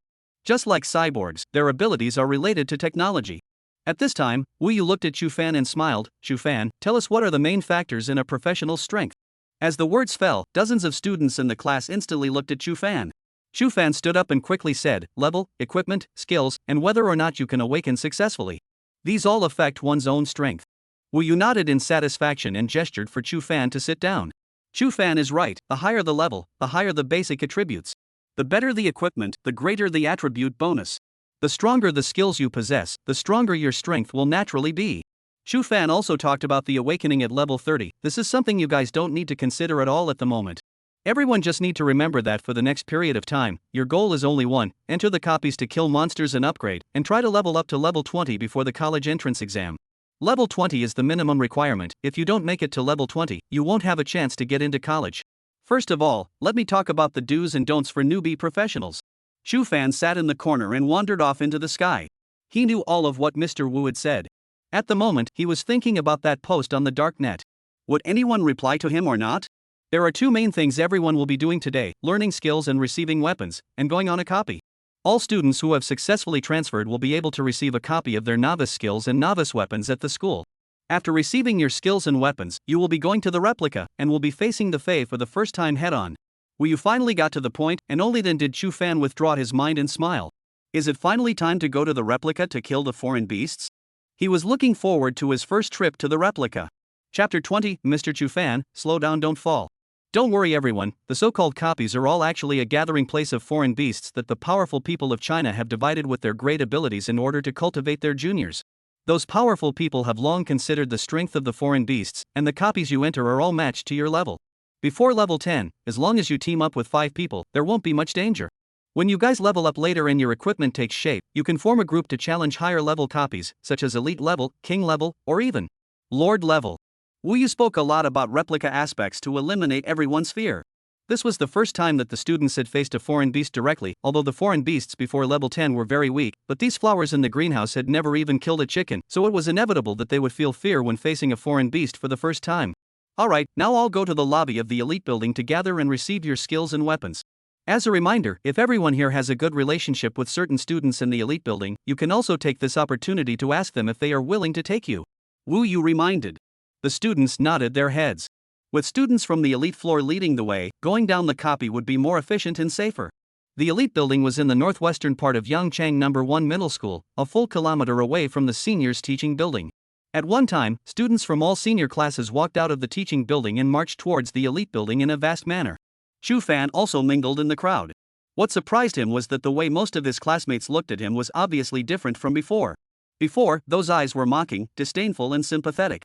Just like cyborgs, their abilities are related to technology. At this time, Wu Yu looked at Chu Fan and smiled. Chu Fan, tell us what are the main factors in a professional's strength. As the words fell, dozens of students in the class instantly looked at Chu Fan. Chu Fan stood up and quickly said, level, equipment, skills, and whether or not you can awaken successfully. These all affect one's own strength. Wu Yu nodded in satisfaction and gestured for Chu Fan to sit down. Chu Fan is right, the higher the level, the higher the basic attributes. The better the equipment, the greater the attribute bonus. The stronger the skills you possess, the stronger your strength will naturally be. Chu Fan also talked about the awakening at level 30. This is something you guys don't need to consider at all at the moment. Everyone just need to remember that for the next period of time, your goal is only one: enter the copies to kill monsters and upgrade, and try to level up to level 20 before the college entrance exam. Level 20 is the minimum requirement. If you don't make it to level 20, you won't have a chance to get into college. First of all, let me talk about the do's and don'ts for newbie professionals. Chu Fan sat in the corner and wandered off into the sky. He knew all of what Mr. Wu had said. At the moment, he was thinking about that post on the Darknet. Would anyone reply to him or not? There are two main things everyone will be doing today: learning skills and receiving weapons, and going on a copy. All students who have successfully transferred will be able to receive a copy of their novice skills and novice weapons at the school. After receiving your skills and weapons, you will be going to the replica, and will be facing the Fae for the first time head-on. Wu Yu finally got to the point, and only then did Chu Fan withdraw his mind and smile. Is it finally time to go to the replica to kill the foreign beasts? He was looking forward to his first trip to the replica. Chapter 20, Mr. Chu Fan, slow down, don't fall. Don't worry everyone, the so-called copies are all actually a gathering place of foreign beasts that the powerful people of China have divided with their great abilities in order to cultivate their juniors. Those powerful people have long considered the strength of the foreign beasts, and the copies you enter are all matched to your level. Before level 10, as long as you team up with 5 people, there won't be much danger. When you guys level up later and your equipment takes shape, you can form a group to challenge higher level copies, such as elite level, king level, or even lord level. Wu Yu spoke a lot about replica aspects to eliminate everyone's fear. This was the first time that the students had faced a foreign beast directly, although the foreign beasts before level 10 were very weak, but these flowers in the greenhouse had never even killed a chicken, so it was inevitable that they would feel fear when facing a foreign beast for the first time. Alright, now I'll go to the lobby of the elite building to gather and receive your skills and weapons. As a reminder, if everyone here has a good relationship with certain students in the elite building, you can also take this opportunity to ask them if they are willing to take you. Wu Yu reminded. The students nodded their heads. With students from the elite floor leading the way, going down the copy would be more efficient and safer. The elite building was in the northwestern part of Gu Cheng No. 1 Middle School, a full kilometer away from the seniors' teaching building. At one time, students from all senior classes walked out of the teaching building and marched towards the elite building in a vast manner. Chu Fan also mingled in the crowd. What surprised him was that the way most of his classmates looked at him was obviously different from before. Before, those eyes were mocking, disdainful and sympathetic.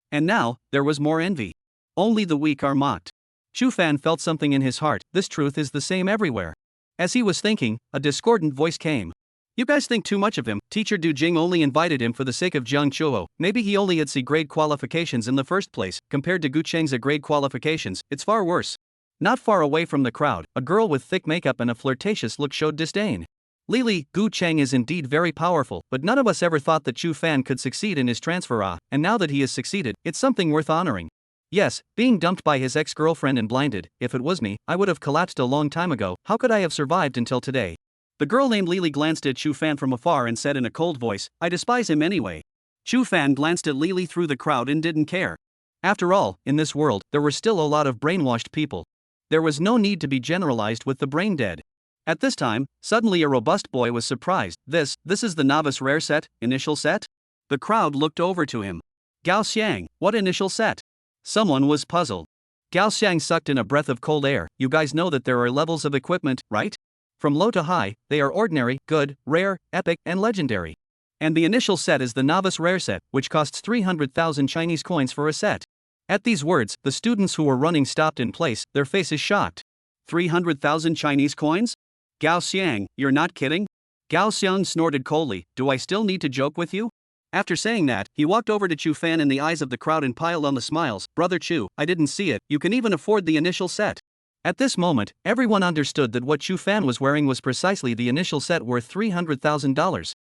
And now, there was more envy. Only the weak are mocked. Chu Fan felt something in his heart. This truth is the same everywhere. As he was thinking, a discordant voice came. You guys think too much of him. Teacher Du Jing only invited him for the sake of Jiang Chuho. Maybe he only had C-grade qualifications in the first place. Compared to Gu Cheng's A-grade qualifications, it's far worse. Not far away from the crowd, a girl with thick makeup and a flirtatious look showed disdain. Gu Cheng is indeed very powerful, but none of us ever thought that Chu Fan could succeed in his transfer and now that he has succeeded, it's something worth honoring. Yes, being dumped by his ex-girlfriend and blinded, if it was me, I would have collapsed a long time ago. How could I have survived until today? The girl named Lily glanced at Chu Fan from afar and said in a cold voice, I despise him anyway. Chu Fan glanced at Lily through the crowd and didn't care. After all, in this world, there were still a lot of brainwashed people. There was no need to be generalized with the brain dead. At this time, suddenly a robust boy was surprised. This is the novice rare set, initial set? The crowd looked over to him. Gu Cheng, what initial set? Someone was puzzled. Gu Cheng sucked in a breath of cold air. You guys know that there are levels of equipment, right? From low to high, they are ordinary, good, rare, epic, and legendary. And the initial set is the novice rare set, which costs 300,000 Chinese coins for a set. At these words, the students who were running stopped in place, their faces shocked. 300,000 Chinese coins? Gu Cheng, you're not kidding? Gu Cheng snorted coldly, do I still need to joke with you? After saying that, he walked over to Chu Fan in the eyes of the crowd and piled on the smiles. Brother Chu, I didn't see it, you can even afford the initial set. At this moment, everyone understood that what Chu Fan was wearing was precisely the initial set worth $300,000.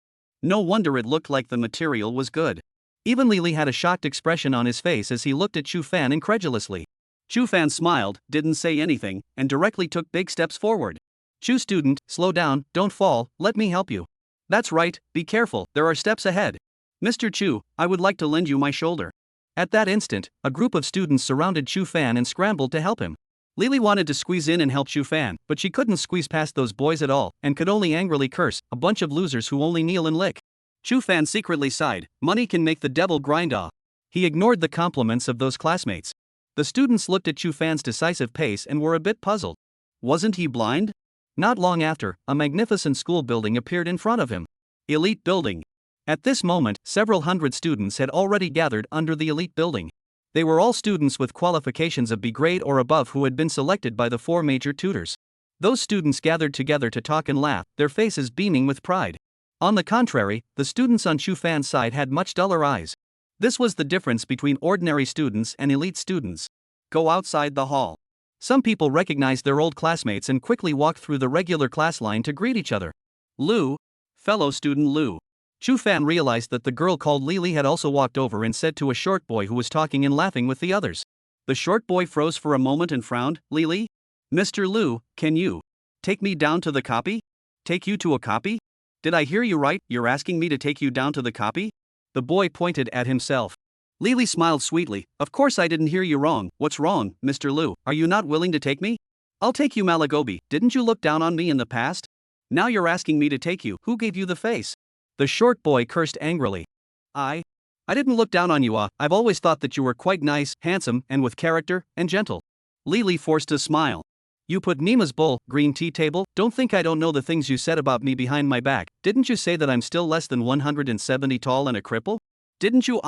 No wonder it looked like the material was good. Even Lily had a shocked expression on his face as he looked at Chu Fan incredulously. Chu Fan smiled, didn't say anything, and directly took big steps forward. Chu student, slow down, don't fall, let me help you. That's right, be careful, there are steps ahead. Mr. Chu, I would like to lend you my shoulder. At that instant, a group of students surrounded Chu Fan and scrambled to help him. Lily wanted to squeeze in and help Chu Fan, but she couldn't squeeze past those boys at all, and could only angrily curse, a bunch of losers who only kneel and lick. Chu Fan secretly sighed, money can make the devil grind off. He ignored the compliments of those classmates. The students looked at Chu Fan's decisive pace and were a bit puzzled. Wasn't he blind? Not long after, a magnificent school building appeared in front of him. Elite building. At this moment, several hundred students had already gathered under the elite building. They were all students with qualifications of B grade or above who had been selected by the 4 major tutors. Those students gathered together to talk and laugh, their faces beaming with pride. On the contrary, the students on Chu Fan's side had much duller eyes. This was the difference between ordinary students and elite students. Go outside the hall. Some people recognized their old classmates and quickly walked through the regular class line to greet each other. Lu, fellow student Lu. Chu Fan realized that the girl called Lily had also walked over and said to a short boy who was talking and laughing with the others. The short boy froze for a moment and frowned. Lily? Mr. Lu, can you take me down to the copy? Take you to a copy? Did I hear you right, you're asking me to take you down to the copy? The boy pointed at himself. Lily smiled sweetly. Of course I didn't hear you wrong. What's wrong, Mr. Lu? Are you not willing to take me? I'll take you, Malagobi. Didn't you look down on me in the past? Now you're asking me to take you. Who gave you the face? The short boy cursed angrily. I didn't look down on you, I've always thought that you were quite nice, handsome, and with character, and gentle. Lily forced a smile. You put Nima's bowl, green tea table, don't think I don't know the things you said about me behind my back. Didn't you say that I'm still less than 170 tall and a cripple? Didn't you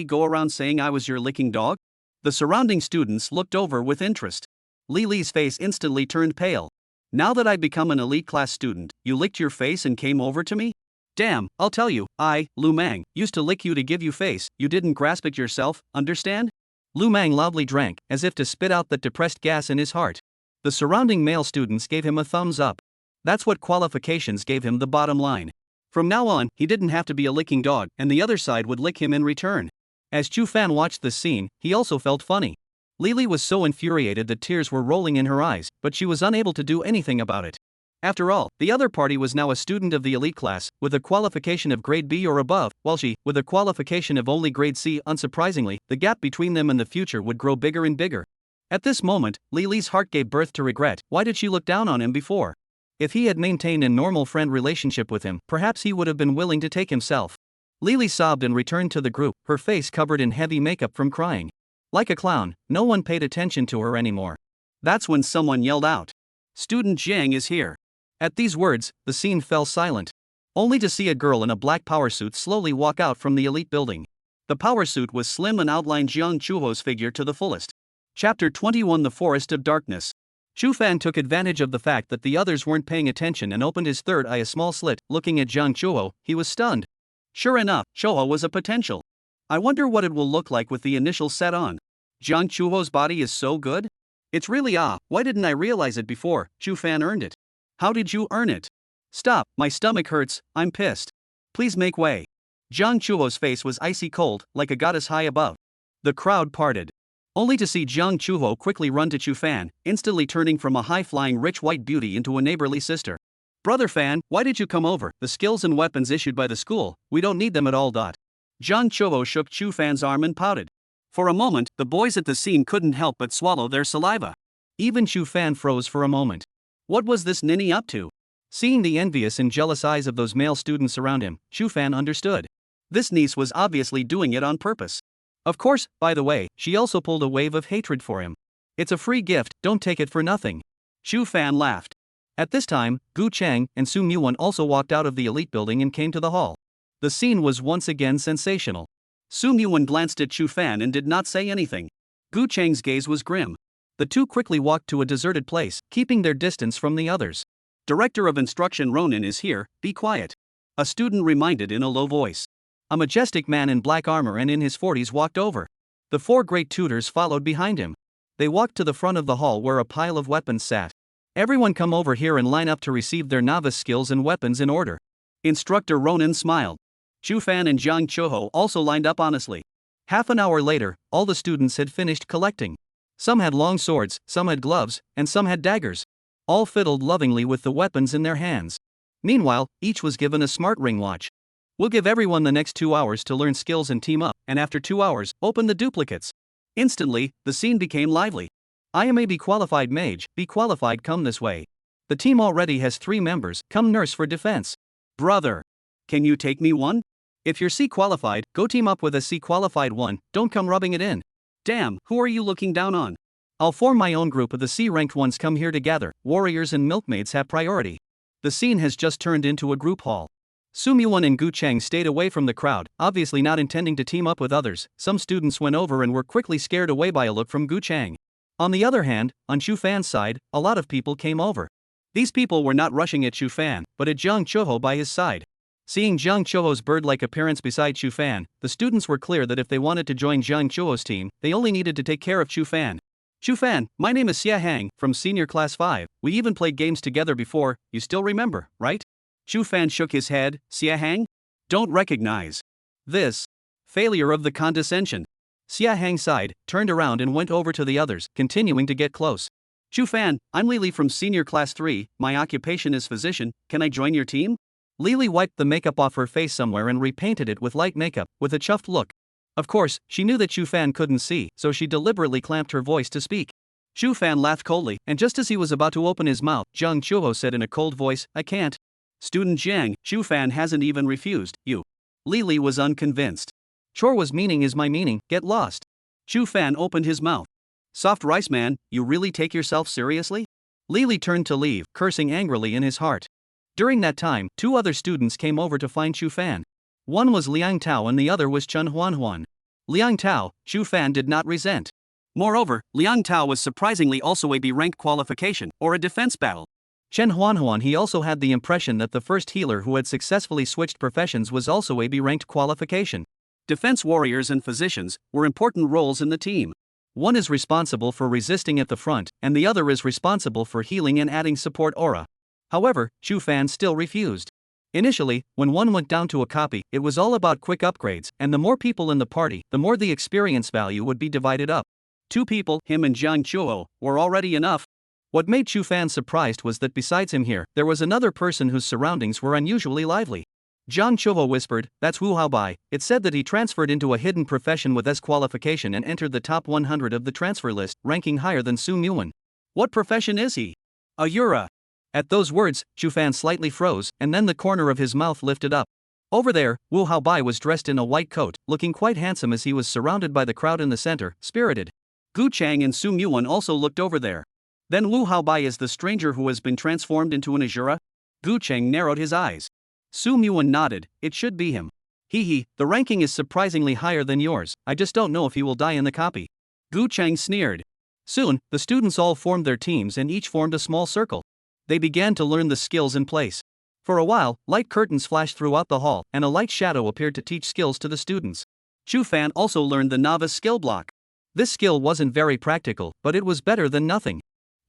go around saying I was your licking dog? The surrounding students looked over with interest. Lily's face instantly turned pale. Now that I've become an elite class student, you licked your face and came over to me? Damn, I'll tell you, Lu Mang, used to lick you to give you face, you didn't grasp it yourself, understand? Lu Mang loudly drank, as if to spit out that depressed gas in his heart. The surrounding male students gave him a thumbs up. That's what qualifications gave him the bottom line. From now on, he didn't have to be a licking dog, and the other side would lick him in return. As Chu Fan watched this scene, he also felt funny. Lily was so infuriated that tears were rolling in her eyes, but she was unable to do anything about it. After all, the other party was now a student of the elite class, with a qualification of grade B or above, while she, with a qualification of only grade C. Unsurprisingly, the gap between them and the future would grow bigger and bigger. At this moment, Lily's heart gave birth to regret. Why did she look down on him before? If he had maintained a normal friend relationship with him, perhaps he would have been willing to take himself. Lily sobbed and returned to the group, her face covered in heavy makeup from crying. Like a clown, no one paid attention to her anymore. That's when someone yelled out, "Student Jiang is here." At these words, the scene fell silent. Only to see a girl in a black power suit slowly walk out from the elite building. The power suit was slim and outlined Jiang Chuho's figure to the fullest. Chapter 21: The Forest of Darkness. Chu Fan took advantage of the fact that the others weren't paying attention and opened his third eye a small slit. Looking at Jiang Chuho, he was stunned. Sure enough, Chuho was a potential. I wonder what it will look like with the initials set on. Jiang Chuho's body is so good? It's really why didn't I realize it before? Chu Fan earned it. How did you earn it? Stop, my stomach hurts, I'm pissed. Please make way. Jiang Chuho's face was icy cold, like a goddess high above. The crowd parted. Only to see Jiang Chuho quickly run to Chu Fan, instantly turning from a high-flying rich white beauty into a neighborly sister. Brother Fan, why did you come over? The skills and weapons issued by the school, we don't need them at all. Jiang Chuho shook Chu Fan's arm and pouted. For a moment, the boys at the scene couldn't help but swallow their saliva. Even Chu Fan froze for a moment. What was this ninny up to? Seeing the envious and jealous eyes of those male students around him, Chu Fan understood. This niece was obviously doing it on purpose. Of course, by the way, she also pulled a wave of hatred for him. It's a free gift, don't take it for nothing. Chu Fan laughed. At this time, Gu Cheng and Su Muwan also walked out of the elite building and came to the hall. The scene was once again sensational. Su Muwan glanced at Chu Fan and did not say anything. Gu Cheng's gaze was grim. The two quickly walked to a deserted place, keeping their distance from the others. Director of Instruction Ronin is here, be quiet. A student reminded in a low voice. A majestic man in black armor and in his 40s walked over. The four great tutors followed behind him. They walked to the front of the hall where a pile of weapons sat. Everyone come over here and line up to receive their novice skills and weapons in order. Instructor Ronin smiled. Chu Fan and Jiang Chuho also lined up honestly. Half an hour later, all the students had finished collecting. Some had long swords, some had gloves, and some had daggers. All fiddled lovingly with the weapons in their hands. Meanwhile, each was given a smart ring watch. We'll give everyone the next 2 hours to learn skills and team up, and after 2 hours, open the duplicates. Instantly, the scene became lively. I am a be qualified mage, be qualified, come this way. The team already has 3 members, come nurse for defense. Brother. Can you take me one? If you're C qualified, go team up with a C qualified one, don't come rubbing it in. Damn, who are you looking down on? I'll form my own group of the C ranked ones, come here together, warriors and milkmaids have priority. The scene has just turned into a group hall. Su Muwan and Gu Cheng stayed away from the crowd, obviously not intending to team up with others. Some students went over and were quickly scared away by a look from Gu Cheng. On the other hand, on Chu Fan's side, a lot of people came over. These people were not rushing at Chu Fan, but at Jiang Chuho by his side. Seeing Jiang Chuho's bird-like appearance beside Chu Fan, the students were clear that if they wanted to join Jiang Chuho's team, they only needed to take care of Chu Fan. Chu Fan, my name is Xia Hang, from senior class 5, we even played games together before, you still remember, right? Chu Fan shook his head. Xia Hang? Don't recognize. This. Failure of the condescension. Xia Hang sighed, turned around and went over to the others, continuing to get close. Chu Fan, I'm Lily from senior class 3, my occupation is physician, can I join your team? Lily wiped the makeup off her face somewhere and repainted it with light makeup, with a chuffed look. Of course, she knew that Chu Fan couldn't see, so she deliberately clamped her voice to speak. Chu Fan laughed coldly, and just as he was about to open his mouth, Jiang Chuho said in a cold voice, I can't. Student Jiang, Chu Fan hasn't even refused, you. Lily was unconvinced. Chor was meaning is my meaning, get lost. Chu Fan opened his mouth. Soft rice man, you really take yourself seriously? Lily turned to leave, cursing angrily in his heart. During that time, 2 other students came over to find Chu Fan. One was Liang Tao and the other was Chen Huanhuan. Liang Tao, Chu Fan did not resent. Moreover, Liang Tao was surprisingly also a B-ranked qualification, or a defense battle. Chen Huanhuan, he also had the impression that the first healer who had successfully switched professions was also a B-ranked qualification. Defense warriors and physicians were important roles in the team. One is responsible for resisting at the front, and the other is responsible for healing and adding support aura. However, Chu Fan still refused. Initially, when one went down to a copy, it was all about quick upgrades, and the more people in the party, the more the experience value would be divided up. 2 people, him and Jiang Chuho, were already enough. What made Chu Fan surprised was that besides him here, there was another person whose surroundings were unusually lively. Jiang Chuho whispered, that's Wu Haobai. It said that he transferred into a hidden profession with S qualification and entered the top 100 of the transfer list, ranking higher than Su Muwan. What profession is he? Asura. At those words, Chu Fan slightly froze, and then the corner of his mouth lifted up. Over there, Wu Haobai was dressed in a white coat, looking quite handsome as he was surrounded by the crowd in the center, spirited. Gu Cheng and Su Muwan also looked over there. Then Wu Haobai is the stranger who has been transformed into an Asura? Gu Cheng narrowed his eyes. Su Muwan nodded, it should be him. Hee, the ranking is surprisingly higher than yours, I just don't know if he will die in the copy. Gu Cheng sneered. Soon, the students all formed their teams and each formed a small circle. They began to learn the skills in place. For a while, light curtains flashed throughout the hall, and a light shadow appeared to teach skills to the students. Chu Fan also learned the novice skill block. This skill wasn't very practical, but it was better than nothing.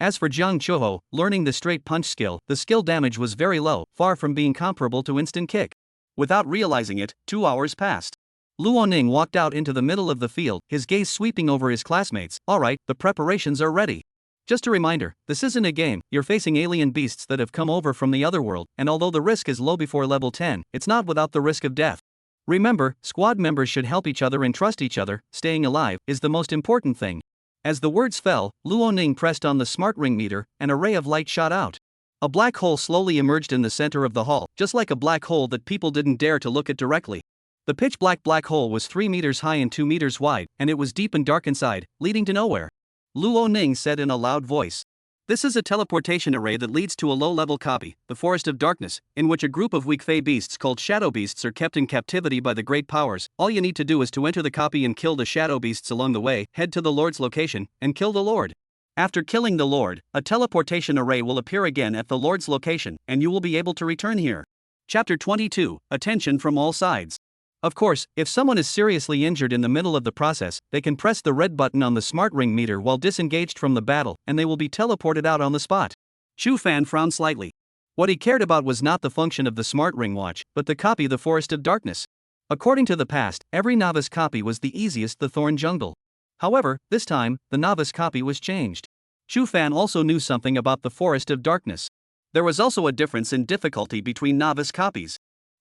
As for Jiang Chuho, learning the straight punch skill, the skill damage was very low, far from being comparable to instant kick. Without realizing it, 2 hours passed. Luo Ning walked out into the middle of the field, his gaze sweeping over his classmates. Alright, the preparations are ready. Just a reminder, this isn't a game, you're facing alien beasts that have come over from the other world, and although the risk is low before level 10, it's not without the risk of death. Remember, squad members should help each other and trust each other, staying alive is the most important thing. As the words fell, Luo Ning pressed on the smart ring meter, and a ray of light shot out. A black hole slowly emerged in the center of the hall, just like a black hole that people didn't dare to look at directly. The pitch-black black hole was 3 meters high and 2 meters wide, and it was deep and dark inside, leading to nowhere. Luo Ning said in a loud voice. This is a teleportation array that leads to a low-level copy, the Forest of Darkness, in which a group of weak fey beasts called shadow beasts are kept in captivity by the great powers. All you need to do is to enter the copy and kill the shadow beasts along the way, head to the Lord's location, and kill the Lord. After killing the Lord, a teleportation array will appear again at the Lord's location, and you will be able to return here. Chapter 22, Attention from all sides. Of course, if someone is seriously injured in the middle of the process, they can press the red button on the smart ring meter while disengaged from the battle, and they will be teleported out on the spot. Chu Fan frowned slightly. What he cared about was not the function of the smart ring watch, but the copy the Forest of Darkness. According to the past, every novice copy was the easiest the Thorn Jungle. However, this time, the novice copy was changed. Chu Fan also knew something about the Forest of Darkness. There was also a difference in difficulty between novice copies.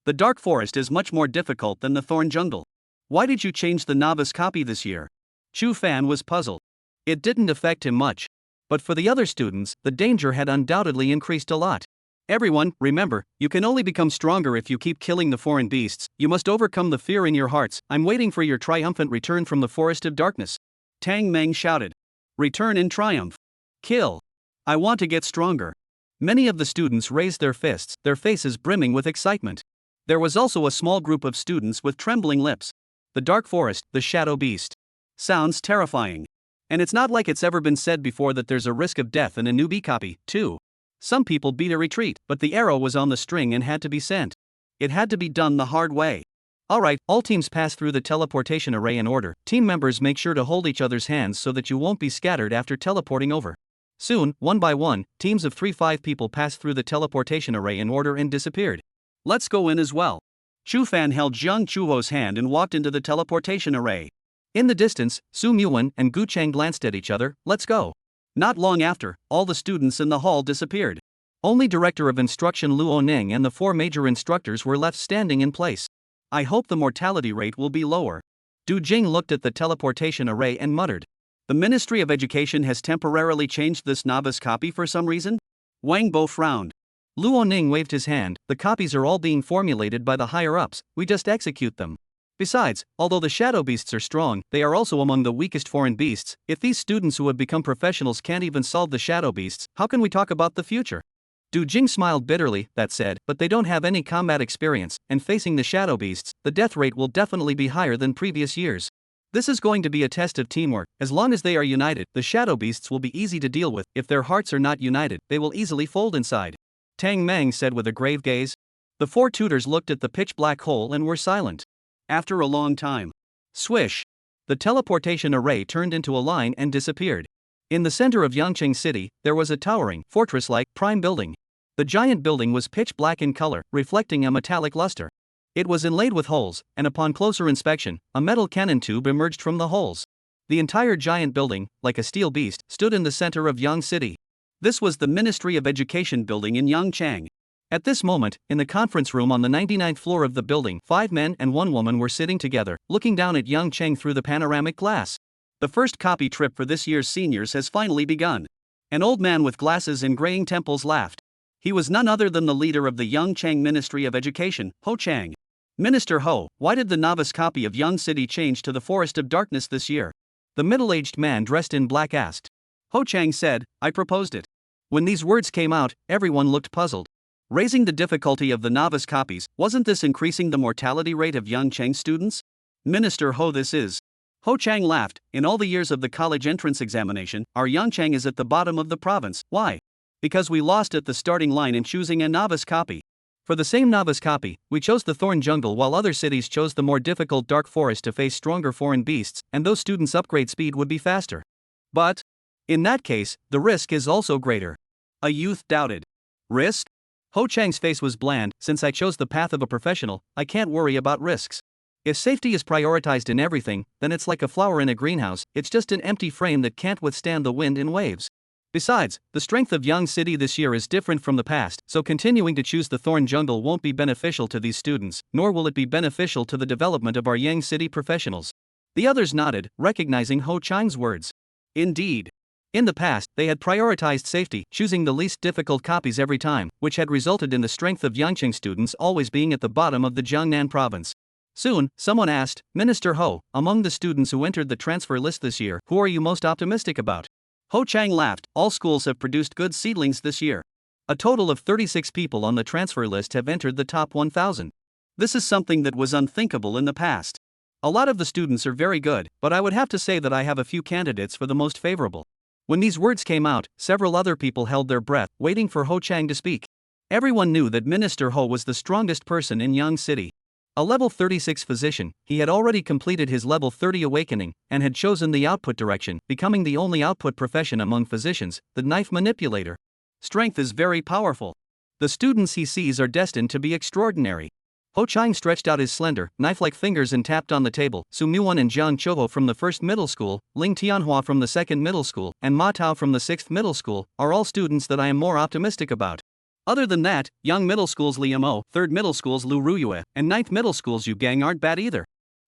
The Dark Forest is much more difficult than the Thorn Jungle. Why did you change the novice copy this year? Chu Fan was puzzled. It didn't affect him much. But for the other students, the danger had undoubtedly increased a lot. Everyone, remember, you can only become stronger if you keep killing the foreign beasts. You must overcome the fear in your hearts. I'm waiting for your triumphant return from the Forest of Darkness. Tang Meng shouted. Return in triumph. Kill. I want to get stronger. Many of the students raised their fists, their faces brimming with excitement. There was also a small group of students with trembling lips. The Dark Forest, the Shadow Beast. Sounds terrifying. And it's not like it's ever been said before that there's a risk of death in a newbie copy, too. Some people beat a retreat, but the arrow was on the string and had to be sent. It had to be done the hard way. Alright, all teams pass through the teleportation array in order. Team members make sure to hold each other's hands so that you won't be scattered after teleporting over. Soon, one by one, teams of 3-5 people passed through the teleportation array in order and disappeared. Let's go in as well. Chu Fan held Jiang Chuho's hand and walked into the teleportation array. In the distance, Su Muwan and Gu Cheng glanced at each other. Let's go. Not long after, all the students in the hall disappeared. Only Director of Instruction Luo Ning and the 4 major instructors were left standing in place. I hope the mortality rate will be lower. Du Jing looked at the teleportation array and muttered. The Ministry of Education has temporarily changed this novice copy for some reason? Wang Bo frowned. Luo Ning waved his hand. The copies are all being formulated by the higher-ups, we just execute them. Besides, although the shadow beasts are strong, they are also among the weakest foreign beasts. If these students who have become professionals can't even solve the shadow beasts, how can we talk about the future? Du Jing smiled bitterly, that said, but they don't have any combat experience, and facing the shadow beasts, the death rate will definitely be higher than previous years. This is going to be a test of teamwork. As long as they are united, the shadow beasts will be easy to deal with. If their hearts are not united, they will easily fold inside. Tang Meng said with a grave gaze. The 4 tutors looked at the pitch-black hole and were silent. After a long time. Swish. The teleportation array turned into a line and disappeared. In the center of Yangcheng City, there was a towering, fortress-like, prime building. The giant building was pitch-black in color, reflecting a metallic luster. It was inlaid with holes, and upon closer inspection, a metal cannon tube emerged from the holes. The entire giant building, like a steel beast, stood in the center of Yang City. This was the Ministry of Education building in Yangcheng. At this moment, in the conference room on the 99th floor of the building, 5 men and 1 woman were sitting together, looking down at Yangcheng through the panoramic glass. The first copy trip for this year's seniors has finally begun. An old man with glasses and graying temples laughed. He was none other than the leader of the Yangcheng Ministry of Education, Ho Chang. Minister Ho, why did the novice copy of Yang City change to the Forest of Darkness this year? The middle-aged man dressed in black asked. Ho Chang said, I proposed it. When these words came out, everyone looked puzzled. Raising the difficulty of the novice copies, wasn't this increasing the mortality rate of Yangcheng students? Minister Ho, this is. Ho Chang laughed. In all the years of the college entrance examination, our Yangcheng is at the bottom of the province. Why? Because we lost at the starting line in choosing a novice copy. For the same novice copy, we chose the Thorn Jungle while other cities chose the more difficult Dark Forest to face stronger foreign beasts, and those students' upgrade speed would be faster. But In that case, the risk is also greater. A youth doubted. Risk? Ho Chang's face was bland. Since I chose the path of a professional, I can't worry about risks. If safety is prioritized in everything, then it's like a flower in a greenhouse, it's just an empty frame that can't withstand the wind and waves. Besides, the strength of Yang City this year is different from the past, so continuing to choose the Thorn Jungle won't be beneficial to these students, nor will it be beneficial to the development of our Yang City professionals. The others nodded, recognizing Ho Chang's words. Indeed. In the past, they had prioritized safety, choosing the least difficult copies every time, which had resulted in the strength of Yangcheng students always being at the bottom of the Jiangnan province. Soon, someone asked, Minister Ho, among the students who entered the transfer list this year, who are you most optimistic about? Ho Chang laughed. All schools have produced good seedlings this year. A total of 36 people on the transfer list have entered the top 1,000. This is something that was unthinkable in the past. A lot of the students are very good, but I would have to say that I have a few candidates for the most favorable. When these words came out, several other people held their breath, waiting for Ho Chang to speak. Everyone knew that Minister Ho was the strongest person in Yang City. A level 36 physician, he had already completed his level 30 awakening, and had chosen the output direction, becoming the only output profession among physicians, the knife manipulator. Strength is very powerful. The students he sees are destined to be extraordinary. Ho Chang stretched out his slender, knife-like fingers and tapped on the table. Su Muwan and Jiang Chuho from the 1st middle school, Ling Tianhua from the 2nd middle school, and Ma Tao from the 6th middle school, are all students that I am more optimistic about. Other than that, Young Middle School's Li Mo, 3rd Middle School's Lu Ruyue, and 9th Middle School's Yu Gang aren't bad either.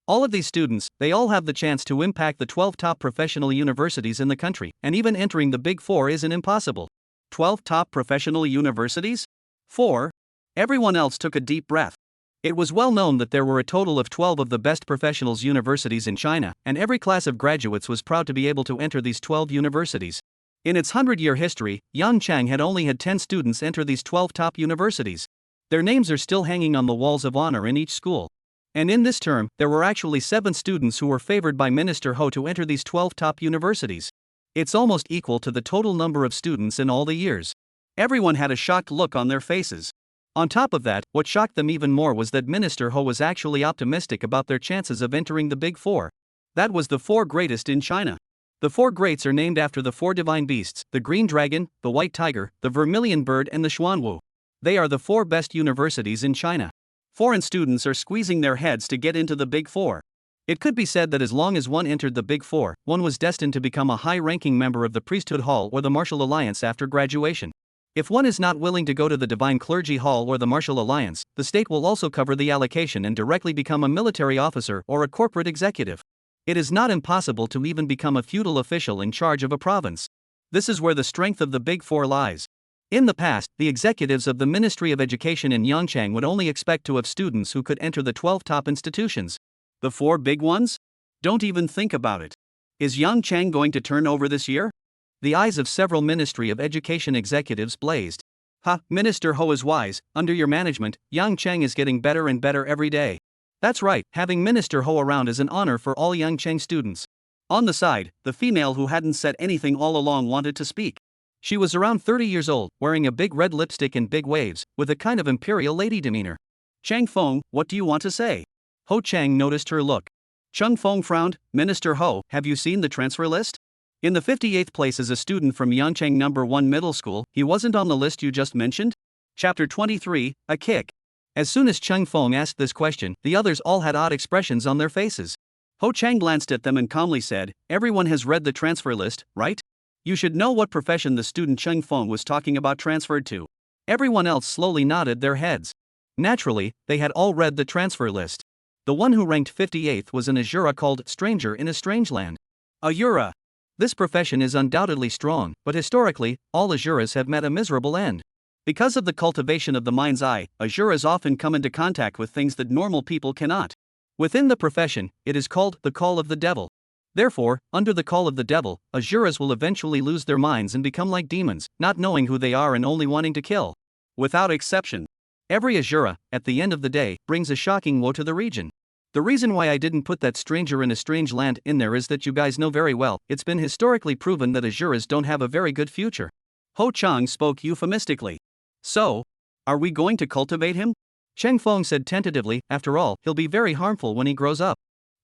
All of these students, they all have the chance to impact the 12 top professional universities in the country, and even entering the Big Four isn't impossible. 12 top professional universities? 4? Everyone else took a deep breath. It was well known that there were a total of 12 of the best professionals universities in China, and every class of graduates was proud to be able to enter these 12 universities. In its 100-year history, Yangchang had only had 10 students enter these 12 top universities. Their names are still hanging on the walls of honor in each school. And in this term, there were actually 7 students who were favored by Minister Ho to enter these 12 top universities. It's almost equal to the total number of students in all the years. Everyone had a shocked look on their faces. On top of that, what shocked them even more was that Minister Ho was actually optimistic about their chances of entering the Big Four. That was the 4 greatest in China. The 4 greats are named after the 4 divine beasts, the green dragon, the white tiger, the vermilion bird and the xuanwu. They are the 4 best universities in China. Foreign students are squeezing their heads to get into the Big Four. It could be said that as long as one entered the Big Four, one was destined to become a high-ranking member of the Priesthood Hall or the Martial Alliance after graduation. If one is not willing to go to the Divine Clergy Hall or the Martial Alliance, the state will also cover the allocation and directly become a military officer or a corporate executive. It is not impossible to even become a feudal official in charge of a province. This is where the strength of the Big Four lies. In the past, the executives of the Ministry of Education in Yangchang would only expect to have students who could enter the 12 top institutions. The 4 big ones? Don't even think about it. Is Yangchang going to turn over this year? The eyes of several Ministry of Education executives blazed. Ha, Minister Ho is wise. Under your management, Yangchang is getting better and better every day. That's right, having Minister Ho around is an honor for all Yangchang students. On the side, the female who hadn't said anything all along wanted to speak. She was around 30 years old, wearing a big red lipstick and big waves, with a kind of imperial lady demeanor. Chang Feng, what do you want to say? Ho Chang noticed her look. Chang Feng frowned. Minister Ho, have you seen the transfer list? In the 58th place is a student from Yangchang No. 1 Middle School. He wasn't on the list you just mentioned? Chapter 23, A Kick. As soon as Chang Feng asked this question, the others all had odd expressions on their faces. Ho Chang glanced at them and calmly said, everyone has read the transfer list, right? You should know what profession the student Chang Feng was talking about transferred to. Everyone else slowly nodded their heads. Naturally, they had all read the transfer list. The one who ranked 58th was an Asura called Stranger in a Strange Land. Asura. This profession is undoubtedly strong, but historically, all Asuras have met a miserable end. Because of the cultivation of the mind's eye, Asuras often come into contact with things that normal people cannot. Within the profession, it is called the call of the devil. Therefore, under the call of the devil, Asuras will eventually lose their minds and become like demons, not knowing who they are and only wanting to kill. Without exception. Every Asura, at the end of the day, brings a shocking woe to the region. The reason why I didn't put that stranger in a strange land in there is that you guys know very well, it's been historically proven that Asuras don't have a very good future. Ho Chang spoke euphemistically. So, are we going to cultivate him? Chang Feng said tentatively, after all, he'll be very harmful when he grows up.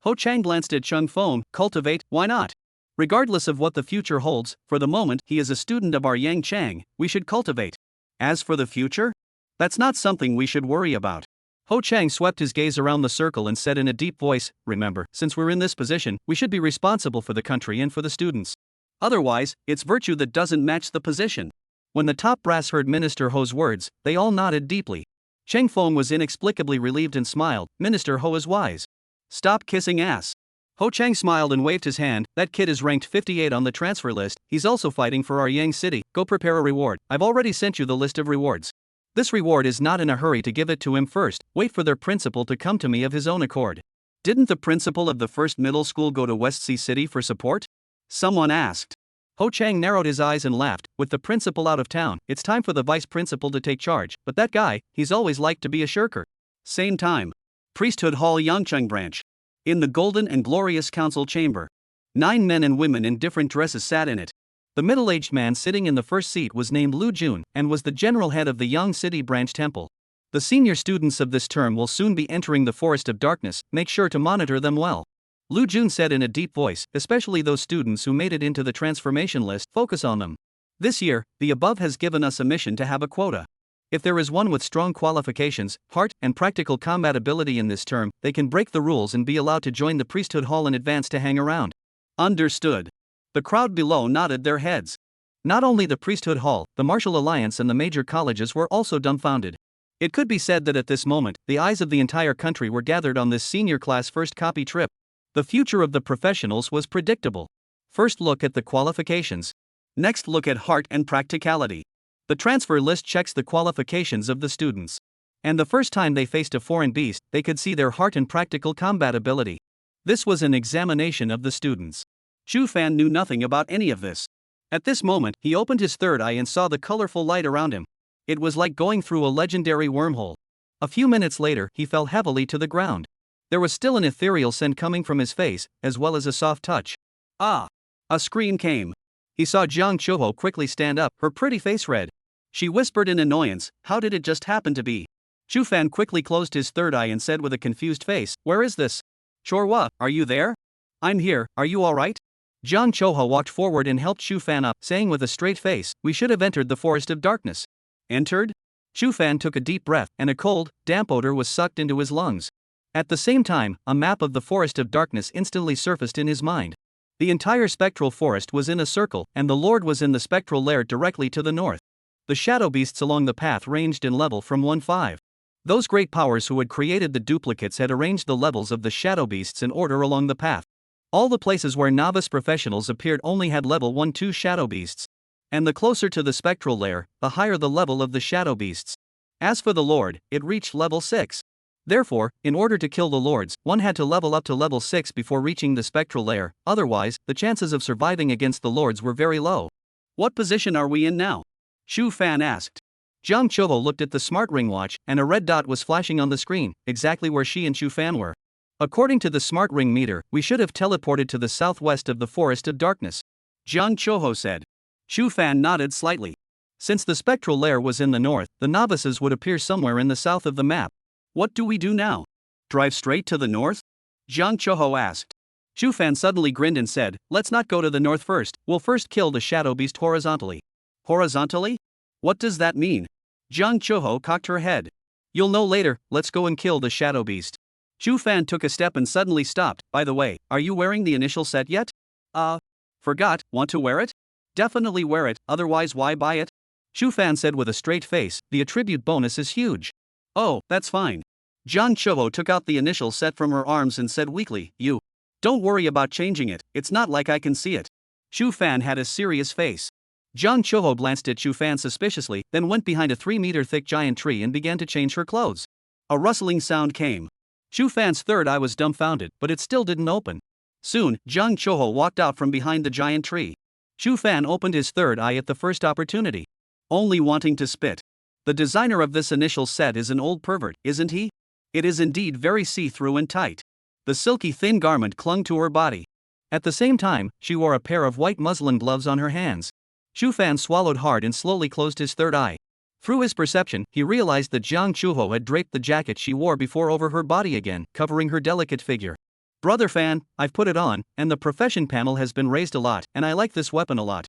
Ho Chang glanced at Chang Feng, cultivate, why not? Regardless of what the future holds, for the moment he is a student of our Gu Cheng, we should cultivate. As for the future? That's not something we should worry about. Ho Chang swept his gaze around the circle and said in a deep voice, remember, since we're in this position, we should be responsible for the country and for the students. Otherwise, it's virtue that doesn't match the position. When the top brass heard Minister Ho's words, they all nodded deeply. Cheng Feng was inexplicably relieved and smiled. Minister Ho is wise. Stop kissing ass. Ho Chang smiled and waved his hand. That kid is ranked 58 on the transfer list, he's also fighting for our Yang city, go prepare a reward, I've already sent you the list of rewards. This reward is not in a hurry to give it to him first, wait for their principal to come to me of his own accord. Didn't the principal of the first middle school go to West Sea City for support? Someone asked. Ho Chang narrowed his eyes and laughed, with the principal out of town, it's time for the vice principal to take charge, but that guy, he's always liked to be a shirker. Same time. Priesthood Hall Yangcheng branch. In the golden and glorious council chamber. 9 men and women in different dresses sat in it. The middle-aged man sitting in the first seat was named Lu Jun and was the general head of the Yang City branch temple. The senior students of this term will soon be entering the Forest of Darkness, make sure to monitor them well. Lu Jun said in a deep voice, especially those students who made it into the transformation list, focus on them. This year, the above has given us a mission to have a quota. If there is one with strong qualifications, heart, and practical combat ability in this term, they can break the rules and be allowed to join the priesthood hall in advance to hang around. Understood. The crowd below nodded their heads. Not only the priesthood hall, the martial alliance and the major colleges were also dumbfounded. It could be said that at this moment, the eyes of the entire country were gathered on this senior class first copy trip. The future of the professionals was predictable. First look at the qualifications. Next look at heart and practicality. The transfer list checks the qualifications of the students. And the first time they faced a foreign beast, they could see their heart and practical combat ability. This was an examination of the students. Chu Fan knew nothing about any of this. At this moment, he opened his third eye and saw the colorful light around him. It was like going through a legendary wormhole. A few minutes later, he fell heavily to the ground. There was still an ethereal scent coming from his face, as well as a soft touch. Ah! A scream came. He saw Jiang Chuho quickly stand up, her pretty face red. She whispered in annoyance, how did it just happen to be? Chu Fan quickly closed his third eye and said with a confused face, where is this? Shura, are you there? I'm here, are you alright? Jiang Chuho walked forward and helped Chu Fan up, saying with a straight face, we should have entered the Forest of Darkness. Entered? Chu Fan took a deep breath, and a cold, damp odor was sucked into his lungs. At the same time, a map of the Forest of Darkness instantly surfaced in his mind. The entire spectral forest was in a circle, and the Lord was in the spectral lair directly to the north. The shadow beasts along the path ranged in level from 1-5. Those great powers who had created the duplicates had arranged the levels of the shadow beasts in order along the path. All the places where novice professionals appeared only had level 1-2 shadow beasts. And the closer to the spectral lair, the higher the level of the shadow beasts. As for the Lord, it reached level 6. Therefore, in order to kill the Lords, one had to level up to level 6 before reaching the spectral lair, otherwise, the chances of surviving against the Lords were very low. What position are we in now? Chu Fan asked. Jiang Chuho looked at the smart ring watch, and a red dot was flashing on the screen, exactly where she and Chu Fan were. According to the smart ring meter, we should have teleported to the southwest of the Forest of Darkness. Jiang Chuho said. Chu Fan nodded slightly. Since the spectral lair was in the north, the novices would appear somewhere in the south of the map. What do we do now? Drive straight to the north? Jiang Chuho asked. Chu Fan suddenly grinned and said, let's not go to the north first, we'll first kill the shadow beast horizontally. Horizontally? What does that mean? Jiang Chuho cocked her head. You'll know later, let's go and kill the shadow beast. Chu Fan took a step and suddenly stopped. By the way, are you wearing the initial set yet? Forgot, want to wear it? Definitely wear it, otherwise why buy it? Chu Fan said with a straight face, the attribute bonus is huge. Oh, that's fine. Jiang Chuho took out the initial set from her arms and said weakly, you. Don't worry about changing it, it's not like I can see it. Chu Fan had a serious face. Jiang Chuho glanced at Chu Fan suspiciously, then went behind a 3-meter thick giant tree and began to change her clothes. A rustling sound came. Chu Fan's third eye was dumbfounded, but it still didn't open. Soon, Jiang Chuho walked out from behind the giant tree. Chu Fan opened his third eye at the first opportunity. Only wanting to spit. The designer of this initial set is an old pervert, isn't he? It is indeed very see-through and tight. The silky thin garment clung to her body. At the same time, she wore a pair of white muslin gloves on her hands. Chu Fan swallowed hard and slowly closed his third eye. Through his perception, he realized that Jiang Chuho had draped the jacket she wore before over her body again, covering her delicate figure. Brother Fan, I've put it on, and the profession panel has been raised a lot, and I like this weapon a lot.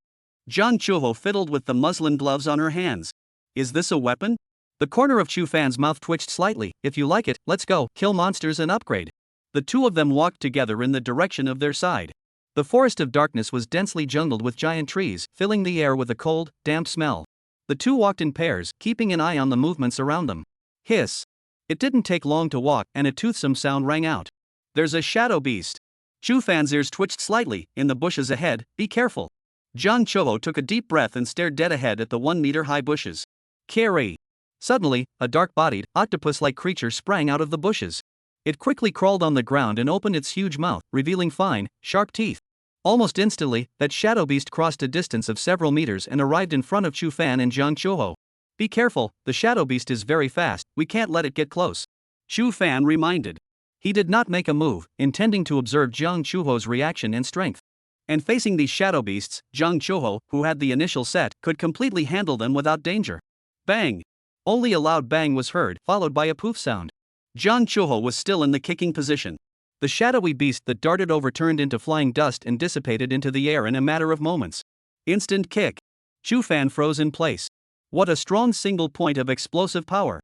Jiang Chuho fiddled with the muslin gloves on her hands. Is this a weapon? The corner of Chu Fan's mouth twitched slightly. If you like it, let's go, kill monsters and upgrade. The two of them walked together in the direction of their side. The forest of darkness was densely jungled with giant trees, filling the air with a cold, damp smell. The two walked in pairs, keeping an eye on the movements around them. Hiss. It didn't take long to walk, and a toothsome sound rang out. There's a shadow beast. Chu Fan's ears twitched slightly. In the bushes ahead, be careful. Jiang Chuho took a deep breath and stared dead ahead at the 1-meter-high bushes. Carry. Suddenly, a dark-bodied, octopus-like creature sprang out of the bushes. It quickly crawled on the ground and opened its huge mouth, revealing fine, sharp teeth. Almost instantly, that shadow beast crossed a distance of several meters and arrived in front of Chu Fan and Jiang Chuho. Be careful, the shadow beast is very fast, we can't let it get close. Chu Fan reminded. He did not make a move, intending to observe Jiang Chuho's reaction and strength. And facing these shadow beasts, Jiang Chuho, who had the initial set, could completely handle them without danger. Bang! Only a loud bang was heard, followed by a poof sound. Jiang Chuho was still in the kicking position. The shadowy beast that darted over turned into flying dust and dissipated into the air in a matter of moments. Instant kick. Chu Fan froze in place. What a strong single point of explosive power.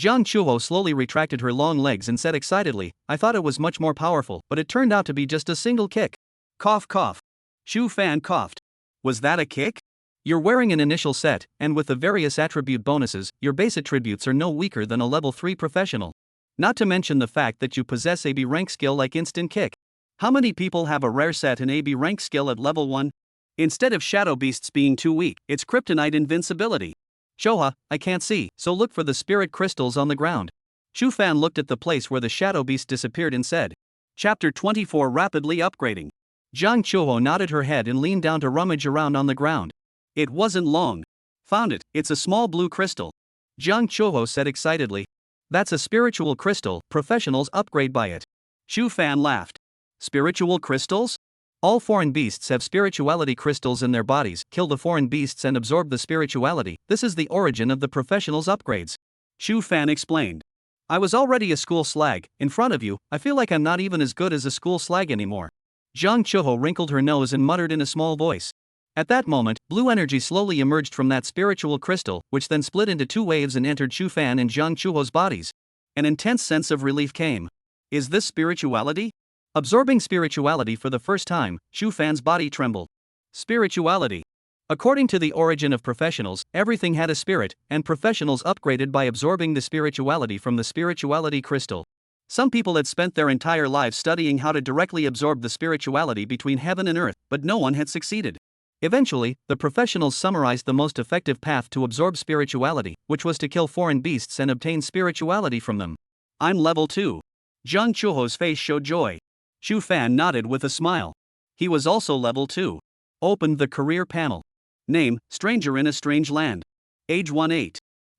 Jiang Chuho slowly retracted her long legs and said excitedly, I thought it was much more powerful, but it turned out to be just a single kick. Cough cough. Chu Fan coughed. Was that a kick? You're wearing an initial set, and with the various attribute bonuses, your base attributes are no weaker than a level 3 professional. Not to mention the fact that you possess AB rank skill like instant kick. How many people have a rare set and AB rank skill at level 1? Instead of shadow beasts being too weak, it's kryptonite invincibility. Shoha, I can't see, so look for the spirit crystals on the ground. Chu Fan looked at the place where the shadow beast disappeared and said. Chapter 24 Rapidly Upgrading. Jiang Chuho nodded her head and leaned down to rummage around on the ground. It wasn't long. Found it, it's a small blue crystal. Jiang Chuho said excitedly. That's a spiritual crystal, professionals upgrade by it. Chu Fan laughed. Spiritual crystals? All foreign beasts have spirituality crystals in their bodies. Kill the foreign beasts and absorb the spirituality. This is the origin of the professionals' upgrades. Chu Fan explained. I was already a school slag. In front of you, I feel like I'm not even as good as a school slag anymore. Jiang Chuho wrinkled her nose and muttered in a small voice. At that moment, blue energy slowly emerged from that spiritual crystal, which then split into two waves and entered Chu Fan and Jiang Chuho's bodies. An intense sense of relief came. Is this spirituality? Absorbing spirituality for the first time, Chu Fan's body trembled. Spirituality. According to the origin of professionals, everything had a spirit, and professionals upgraded by absorbing the spirituality from the spirituality crystal. Some people had spent their entire lives studying how to directly absorb the spirituality between heaven and earth, but no one had succeeded. Eventually, the professionals summarized the most effective path to absorb spirituality, which was to kill foreign beasts and obtain spirituality from them. I'm level 2. Jiang Chuho's face showed joy. Chu Fan nodded with a smile. He was also level 2. Opened the career panel. Name, stranger in a strange land. Age 18.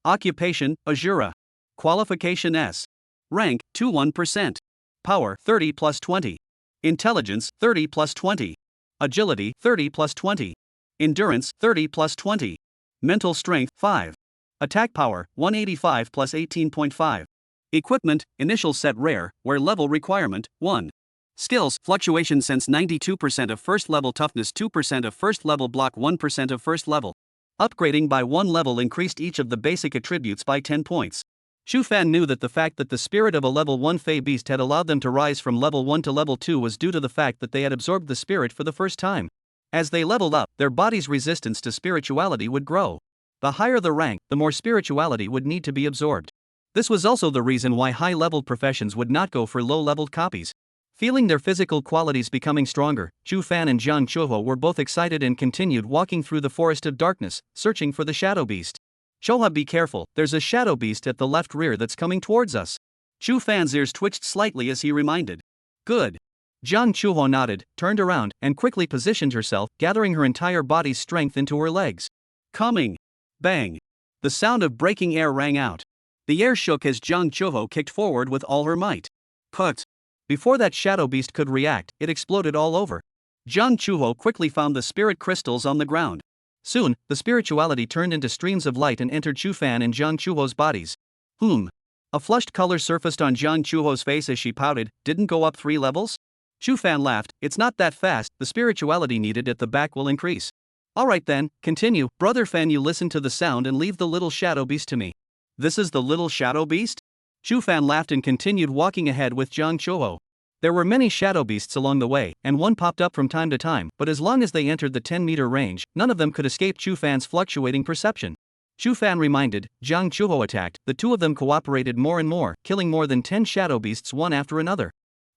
Occupation, Asura. Qualification S. Rank, 21%. Power, 30 plus 20. Intelligence, 30 plus 20. Agility, 30 plus 20. Endurance, 30 plus 20. Mental strength, 5. Attack power, 185 plus 18.5. Equipment, initial set rare, where level requirement, 1. Skills, fluctuation sense 92% of first level toughness 2% of first level block 1% of first level. Upgrading by 1 level increased each of the basic attributes by 10 points. Chu Fan knew that the fact that the spirit of a level 1 Fey beast had allowed them to rise from level 1 to level 2 was due to the fact that they had absorbed the spirit for the first time. As they leveled up, their body's resistance to spirituality would grow. The higher the rank, the more spirituality would need to be absorbed. This was also the reason why high-leveled professions would not go for low-leveled copies. Feeling their physical qualities becoming stronger, Chu Fan and Jiang Chuho were both excited and continued walking through the forest of darkness, searching for the shadow beast. Choha, be careful, there's a shadow beast at the left rear that's coming towards us. Chu Fan's ears twitched slightly as he reminded. Good. Jiang Chuho nodded, turned around, and quickly positioned herself, gathering her entire body's strength into her legs. Coming. Bang. The sound of breaking air rang out. The air shook as Jiang Chuho kicked forward with all her might. Put. Before that shadow beast could react, it exploded all over. Jiang Chuho quickly found the spirit crystals on the ground. Soon, the spirituality turned into streams of light and entered Chu Fan and Jiang Chuho's bodies. A flushed color surfaced on Jiang Chuho's face as she pouted. Didn't go up 3 levels? Chu Fan laughed. It's not that fast, the spirituality needed at the back will increase. Alright then, continue. Brother Fan, you listen to the sound and leave the little shadow beast to me. This is the little shadow beast? Chu Fan laughed and continued walking ahead with Jiang Chuho. There were many shadow beasts along the way, and one popped up from time to time, but as long as they entered the 10-meter range, none of them could escape Chu Fan's fluctuating perception. Chu Fan reminded, Jiang Chuho attacked, the two of them cooperated more and more, killing more than 10 shadow beasts one after another.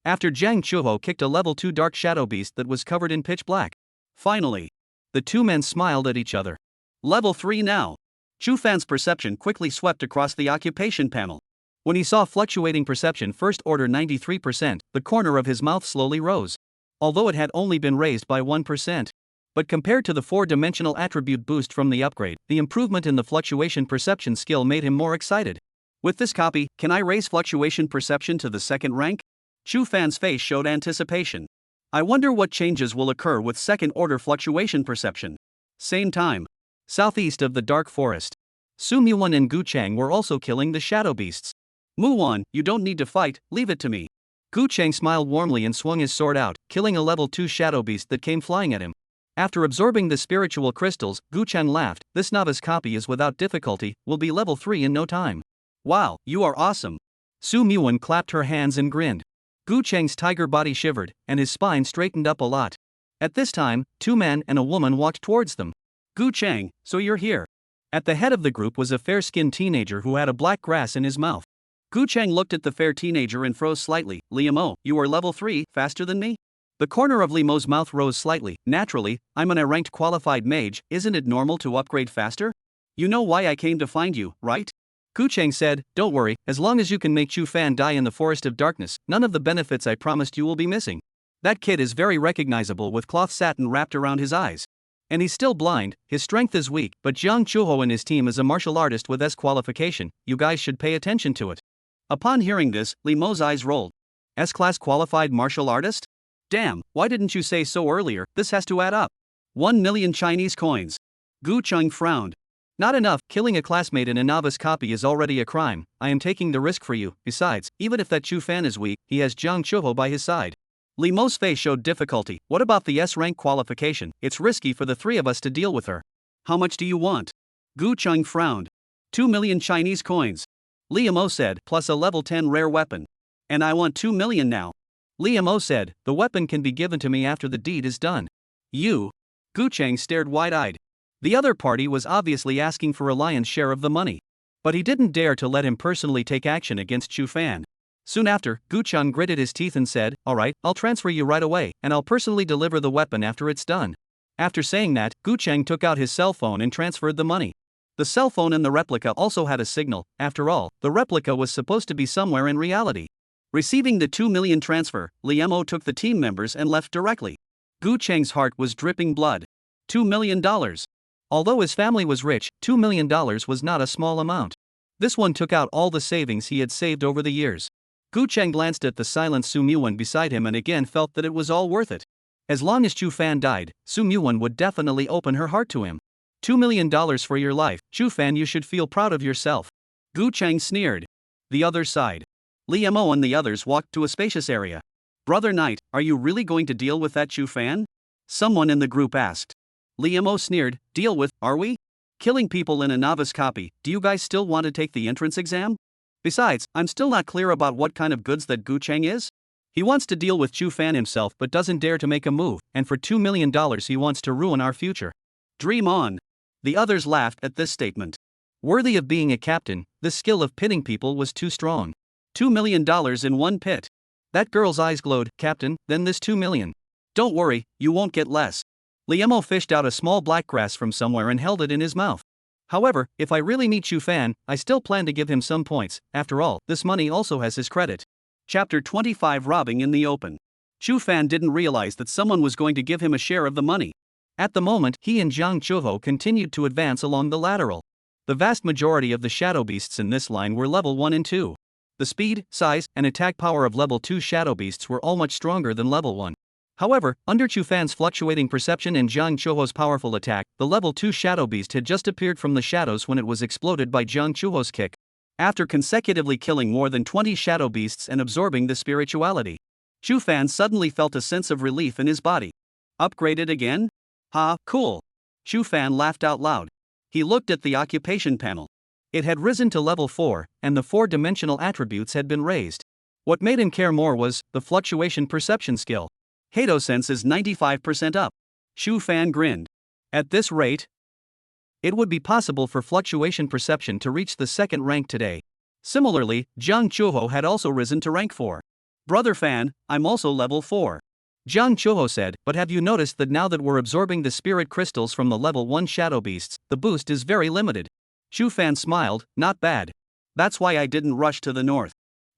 After Jiang Chuho kicked a level 2 dark shadow beast that was covered in pitch black. Finally, the two men smiled at each other. Level 3 now. Chu Fan's perception quickly swept across the occupation panel. When he saw fluctuating perception first order 93%, the corner of his mouth slowly rose. Although it had only been raised by 1%. But compared to the 4-dimensional attribute boost from the upgrade, the improvement in the fluctuation perception skill made him more excited. With this copy, can I raise fluctuation perception to the 2nd rank? Chu Fan's face showed anticipation. I wonder what changes will occur with 2nd order fluctuation perception. Same time. Southeast of the Dark Forest. Su Muwan and Gu Cheng were also killing the shadow beasts. Muwan, you don't need to fight, leave it to me. Gu Cheng smiled warmly and swung his sword out, killing a level 2 shadow beast that came flying at him. After absorbing the spiritual crystals, Gu Cheng laughed, this novice copy is without difficulty, will be level 3 in no time. Wow, you are awesome. Su Muwan clapped her hands and grinned. Gu Cheng's tiger body shivered, and his spine straightened up a lot. At this time, 2 men and a woman walked towards them. Gu Cheng, so you're here. At the head of the group was a fair-skinned teenager who had a black grass in his mouth. Gu Cheng looked at the fair teenager and froze slightly. Liamo, you are level 3, faster than me? The corner of Limo's mouth rose slightly. Naturally, I'm an A-ranked qualified mage, isn't it normal to upgrade faster? You know why I came to find you, right? Gu Cheng said, don't worry, as long as you can make Chu Fan die in the Forest of Darkness, none of the benefits I promised you will be missing. That kid is very recognizable with cloth satin wrapped around his eyes. And he's still blind, his strength is weak, but Jiang Chuho and his team is a martial artist with S qualification, you guys should pay attention to it. Upon hearing this, Limo's eyes rolled. S-class qualified martial artist? Damn, why didn't you say so earlier, this has to add up. 1 million Chinese coins. Gu Cheng frowned. Not enough, killing a classmate in a novice copy is already a crime, I am taking the risk for you, besides, even if that Chu Fan is weak, he has Jiang Chuho by his side. Limo's face showed difficulty, what about the S-rank qualification, it's risky for the 3 of us to deal with her. How much do you want? Gu Cheng frowned. 2 million Chinese coins. Liamo said, plus a level 10 rare weapon. And I want 2 million now. Liamo said, the weapon can be given to me after the deed is done. You? Gu Cheng stared wide-eyed. The other party was obviously asking for a lion's share of the money. But he didn't dare to let him personally take action against Chu Fan. Soon after, Gu Cheng gritted his teeth and said, alright, I'll transfer you right away, and I'll personally deliver the weapon after it's done. After saying that, Gu Cheng took out his cell phone and transferred the money. The cell phone in the replica also had a signal, after all, the replica was supposed to be somewhere in reality. Receiving the 2 million transfer, Liamo took the team members and left directly. Gu Cheng's heart was dripping blood. $2 million. Although his family was rich, $2 million was not a small amount. This one took out all the savings he had saved over the years. Gu Cheng glanced at the silent Su Muwan beside him and again felt that it was all worth it. As long as Chu Fan died, Su Muwan would definitely open her heart to him. $2 million for your life, Chu Fan, you should feel proud of yourself. Gu Cheng sneered. The other side. Liamo and the others walked to a spacious area. Brother Knight, are you really going to deal with that Chu Fan? Someone in the group asked. Liamo sneered, deal with, are we? Killing people in a novice copy, do you guys still want to take the entrance exam? Besides, I'm still not clear about what kind of goods that Gu Cheng is. He wants to deal with Chu Fan himself but doesn't dare to make a move, and for $2 million he wants to ruin our future. Dream on. The others laughed at this statement. Worthy of being a captain, the skill of pitting people was too strong. $2 million in one pit. That girl's eyes glowed, Captain, then this 2 million. Don't worry, you won't get less. Liamo fished out a small black grass from somewhere and held it in his mouth. However, if I really meet Chu Fan, I still plan to give him some points, after all, this money also has his credit. Chapter 25 Robbing in the Open. Chu Fan didn't realize that someone was going to give him a share of the money. At the moment, he and Jiang Chuho continued to advance along the lateral. The vast majority of the shadow beasts in this line were level 1 and 2. The speed, size, and attack power of level 2 shadow beasts were all much stronger than level 1. However, under Chu Fan's fluctuating perception and Jiang Chuho's powerful attack, the level 2 shadow beast had just appeared from the shadows when it was exploded by Jiang Chuho's kick. After consecutively killing more than 20 shadow beasts and absorbing the spirituality, Chu Fan suddenly felt a sense of relief in his body. Upgraded again? Ha, cool. Chu Fan laughed out loud. He looked at the occupation panel. It had risen to level 4, and the 4-dimensional attributes had been raised. What made him care more was the fluctuation perception skill. Hato sense is 95% up. Chu Fan grinned. At this rate, it would be possible for fluctuation perception to reach the 2nd rank today. Similarly, Jiang Chuho had also risen to rank 4. Brother Fan, I'm also level 4. Jiang Chuho said, but have you noticed that now that we're absorbing the spirit crystals from the level 1 shadow beasts, the boost is very limited? Chu Fan smiled, not bad. That's why I didn't rush to the north.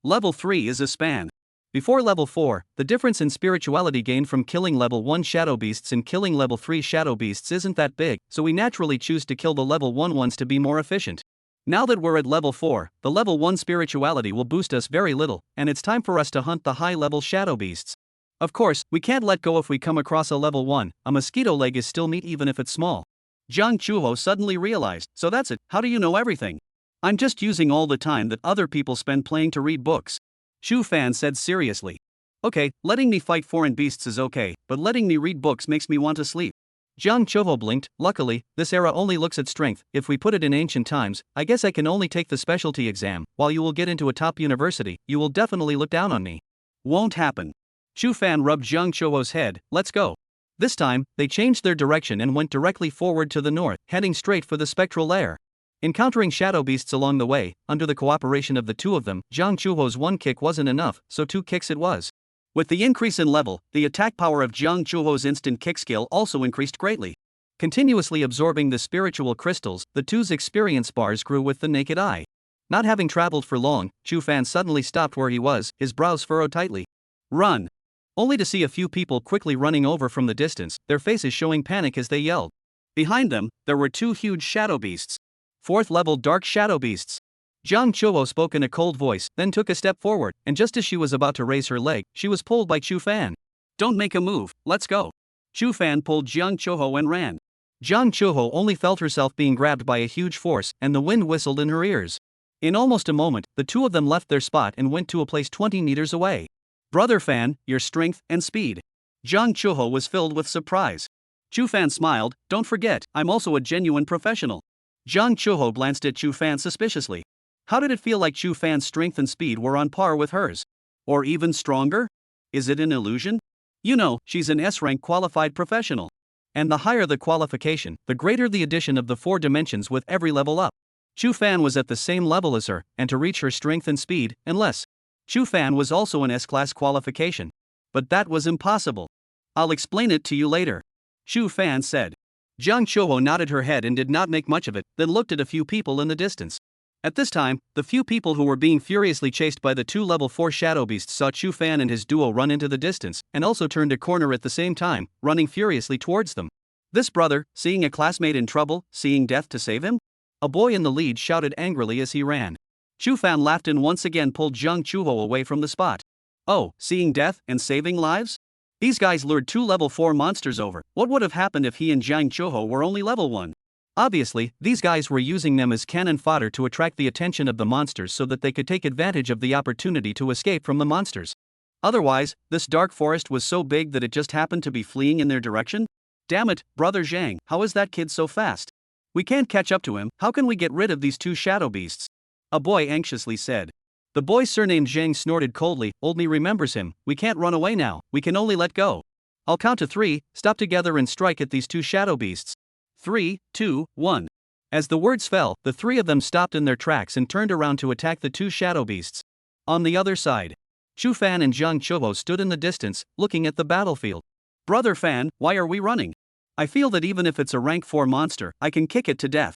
Level 3 is a span. Before level 4, the difference in spirituality gained from killing level 1 shadow beasts and killing level 3 shadow beasts isn't that big, so we naturally choose to kill the level 1 ones to be more efficient. Now that we're at level 4, the level 1 spirituality will boost us very little, and it's time for us to hunt the high-level shadow beasts. Of course, we can't let go if we come across a level 1, a mosquito leg is still meat even if it's small. Jiang Chuho suddenly realized, so that's it, how do you know everything? I'm just using all the time that other people spend playing to read books. Chu Fan said seriously. Okay, letting me fight foreign beasts is okay, but letting me read books makes me want to sleep. Jiang Chuho blinked. Luckily, this era only looks at strength. If we put it in ancient times, I guess I can only take the specialty exam. While you will get into a top university, you will definitely look down on me. Won't happen. Chu Fan rubbed Jiang Chuho's head. Let's go. This time, they changed their direction and went directly forward to the north, heading straight for the spectral lair. Encountering shadow beasts along the way, under the cooperation of the two of them, Jiang Chuho's one kick wasn't enough, so 2 kicks it was. With the increase in level, the attack power of Jiang Chuho's instant kick skill also increased greatly. Continuously absorbing the spiritual crystals, the two's experience bars grew with the naked eye. Not having traveled for long, Chu Fan suddenly stopped where he was, his brows furrowed tightly. Run! Only to see a few people quickly running over from the distance, their faces showing panic as they yelled. Behind them, there were 2 huge shadow beasts. 4th-level dark shadow beasts. Jiang Chuho spoke in a cold voice, then took a step forward, and just as she was about to raise her leg, she was pulled by Chu Fan. Don't make a move, let's go. Chu Fan pulled Jiang Chuho and ran. Jiang Chuho only felt herself being grabbed by a huge force, and the wind whistled in her ears. In almost a moment, the two of them left their spot and went to a place 20 meters away. Brother Fan, your strength and speed. Jiang Chuho was filled with surprise. Chu Fan smiled, don't forget, I'm also a genuine professional. Jiang Chuho glanced at Chu Fan suspiciously. How did it feel like Chu Fan's strength and speed were on par with hers? Or even stronger? Is it an illusion? You know, she's an S-rank qualified professional. And the higher the qualification, the greater the addition of the 4 dimensions with every level up. Chu Fan was at the same level as her, and to reach her strength and speed, unless Chu Fan was also an S-class qualification. But that was impossible. I'll explain it to you later. Chu Fan said. Jiang Chuho nodded her head and did not make much of it, then looked at a few people in the distance. At this time, the few people who were being furiously chased by the 2 level 4 shadow beasts saw Chu Fan and his duo run into the distance, and also turned a corner at the same time, running furiously towards them. This brother, seeing a classmate in trouble, seeing death to save him? A boy in the lead shouted angrily as he ran. Chu Fan laughed and once again pulled Jiang Chuho away from the spot. Oh, seeing death and saving lives? These guys lured 2 level 4 monsters over. What would have happened if he and Jiang Chuho were only level 1? Obviously, these guys were using them as cannon fodder to attract the attention of the monsters so that they could take advantage of the opportunity to escape from the monsters. Otherwise, this dark forest was so big that it just happened to be fleeing in their direction? Damn it, Brother Jiang, how is that kid so fast? We can't catch up to him, how can we get rid of these 2 shadow beasts? A boy anxiously said. The boy surnamed Jiang snorted coldly, Old me remembers him, we can't run away now, we can only let go. I'll count to 3, stop together and strike at these 2 shadow beasts. 3, 2, 1. As the words fell, the 3 of them stopped in their tracks and turned around to attack the 2 shadow beasts. On the other side, Chu Fan and Jiang Chuho stood in the distance, looking at the battlefield. Brother Fan, why are we running? I feel that even if it's a rank 4 monster, I can kick it to death.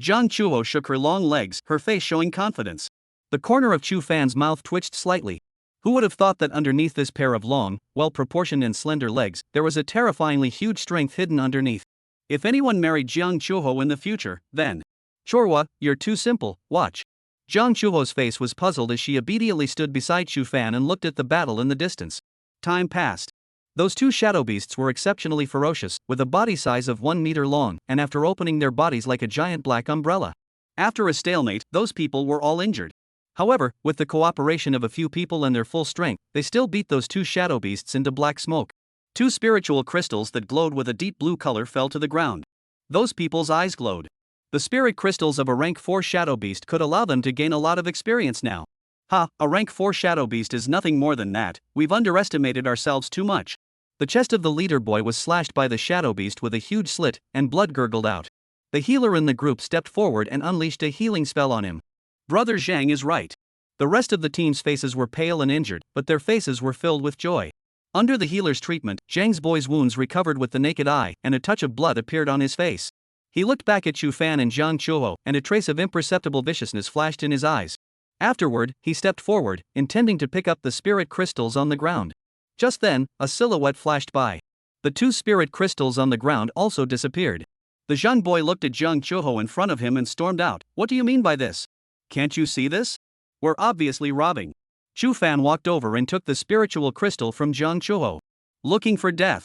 Jiang Chuho shook her long legs, her face showing confidence. The corner of Chu Fan's mouth twitched slightly. Who would have thought that underneath this pair of long, well-proportioned and slender legs, there was a terrifyingly huge strength hidden underneath. If anyone married Jiang Chuho in the future, then. Chorwa, you're too simple, watch. Jiang Chuho's face was puzzled as she obediently stood beside Chu Fan and looked at the battle in the distance. Time passed. Those 2 shadow beasts were exceptionally ferocious, with a body size of 1 meter long, and after opening their bodies like a giant black umbrella. After a stalemate, those people were all injured. However, with the cooperation of a few people and their full strength, they still beat those two shadow beasts into black smoke. Two spiritual crystals that glowed with a deep blue color fell to the ground. Those people's eyes glowed. The spirit crystals of a rank 4 shadow beast could allow them to gain a lot of experience now. Ha, a rank 4 shadow beast is nothing more than that. We've underestimated ourselves too much. The chest of the leader boy was slashed by the shadow beast with a huge slit, and blood gurgled out. The healer in the group stepped forward and unleashed a healing spell on him. Brother Jiang is right. The rest of the team's faces were pale and injured, but their faces were filled with joy. Under the healer's treatment, Jiang's boy's wounds recovered with the naked eye, and a touch of blood appeared on his face. He looked back at Chu Fan and Jiang Chuho, and a trace of imperceptible viciousness flashed in his eyes. Afterward, he stepped forward, intending to pick up the spirit crystals on the ground. Just then, a silhouette flashed by. The two spirit crystals on the ground also disappeared. The Jiang boy looked at Jiang Chuho in front of him and stormed out. What do you mean by this? Can't you see this? We're obviously robbing. Chu Fan walked over and took the spiritual crystal from Jiang Chuho. Looking for death.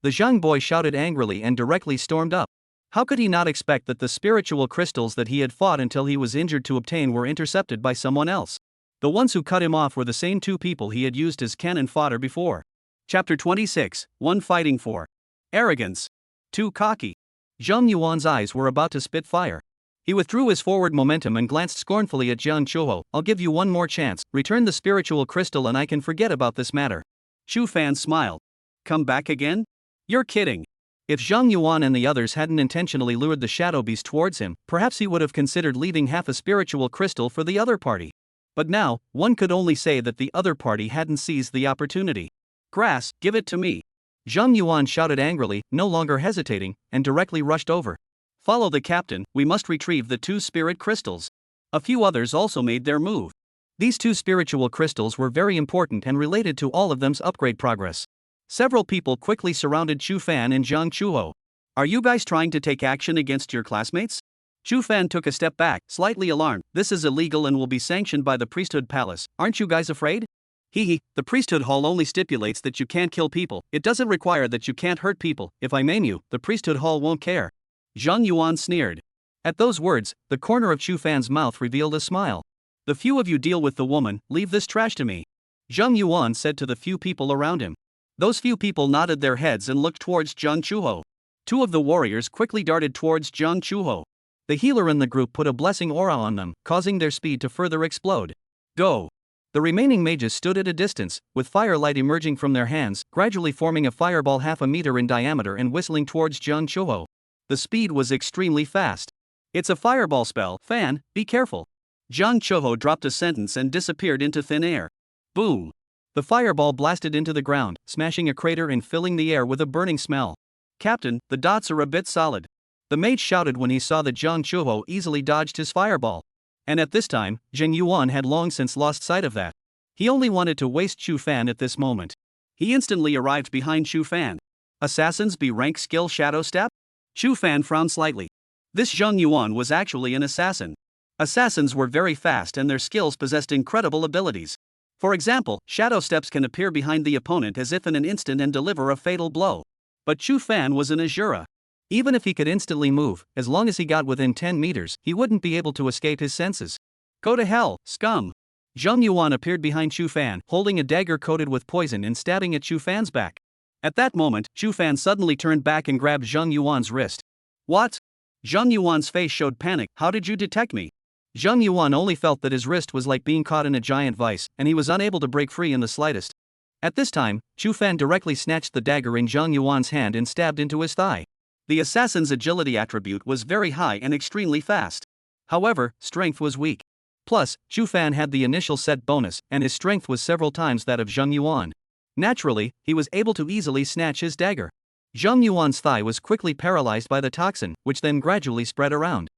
The Jiang boy shouted angrily and directly stormed up. How could he not expect that the spiritual crystals that he had fought until he was injured to obtain were intercepted by someone else? The ones who cut him off were the same two people he had used as cannon fodder before. Chapter 26, 1 Fighting for Arrogance. Too cocky. Zhang Yuan's eyes were about to spit fire. He withdrew his forward momentum and glanced scornfully at Jiang Chuho. I'll give you one more chance, return the spiritual crystal and I can forget about this matter. Chu Fan smiled. Come back again? You're kidding. If Zhang Yuan and the others hadn't intentionally lured the shadow beast towards him, perhaps he would have considered leaving half a spiritual crystal for the other party. But now, one could only say that the other party hadn't seized the opportunity. Grass, give it to me. Zhang Yuan shouted angrily, no longer hesitating, and directly rushed over. Follow the captain, we must retrieve the two spirit crystals. A few others also made their move. These two spiritual crystals were very important and related to all of them's upgrade progress. Several people quickly surrounded Chu Fan and Jiang Chuho. Are you guys trying to take action against your classmates? Chu Fan took a step back, slightly alarmed. This is illegal and will be sanctioned by the priesthood palace. Aren't you guys afraid? The priesthood hall only stipulates that you can't kill people. It doesn't require that you can't hurt people. If I maim you, the priesthood hall won't care. Zhang Yuan sneered. At those words, the corner of Chu Fan's mouth revealed a smile. The few of you deal with the woman, leave this trash to me. Zhang Yuan said to the few people around him. Those few people nodded their heads and looked towards Jiang Chuho. Two of the warriors quickly darted towards Jiang Chuho. The healer in the group put a blessing aura on them, causing their speed to further explode. Go! The remaining mages stood at a distance, with firelight emerging from their hands, gradually forming a fireball half a meter in diameter and whistling towards Jiang Chuho. The speed was extremely fast. It's a fireball spell, Fan, be careful. Jiang Chuho dropped a sentence and disappeared into thin air. Boom! The fireball blasted into the ground, smashing a crater and filling the air with a burning smell. Captain, the dots are a bit solid. The mage shouted when he saw that Jiang Chuho easily dodged his fireball. And at this time, Zhang Yuan had long since lost sight of that. He only wanted to waste Chu Fan at this moment. He instantly arrived behind Chu Fan. Assassins be rank skill shadow step? Chu Fan frowned slightly. This Zhang Yuan was actually an assassin. Assassins were very fast and their skills possessed incredible abilities. For example, shadow steps can appear behind the opponent as if in an instant and deliver a fatal blow. But Chu Fan was an Asura. Even if he could instantly move, as long as he got within 10 meters, he wouldn't be able to escape his senses. Go to hell, scum! Zhang Yuan appeared behind Chu Fan, holding a dagger coated with poison and stabbing at Chu Fan's back. At that moment, Chu Fan suddenly turned back and grabbed Zhang Yuan's wrist. What? Zhang Yuan's face showed panic. How did you detect me? Zhang Yuan only felt that his wrist was like being caught in a giant vice, and he was unable to break free in the slightest. At this time, Chu Fan directly snatched the dagger in Zhang Yuan's hand and stabbed into his thigh. The assassin's agility attribute was very high and extremely fast. However, strength was weak. Plus, Chu Fan had the initial set bonus, and his strength was several times that of Zhang Yuan. Naturally, he was able to easily snatch his dagger. Zhang Yuan's thigh was quickly paralyzed by the toxin, which then gradually spread around.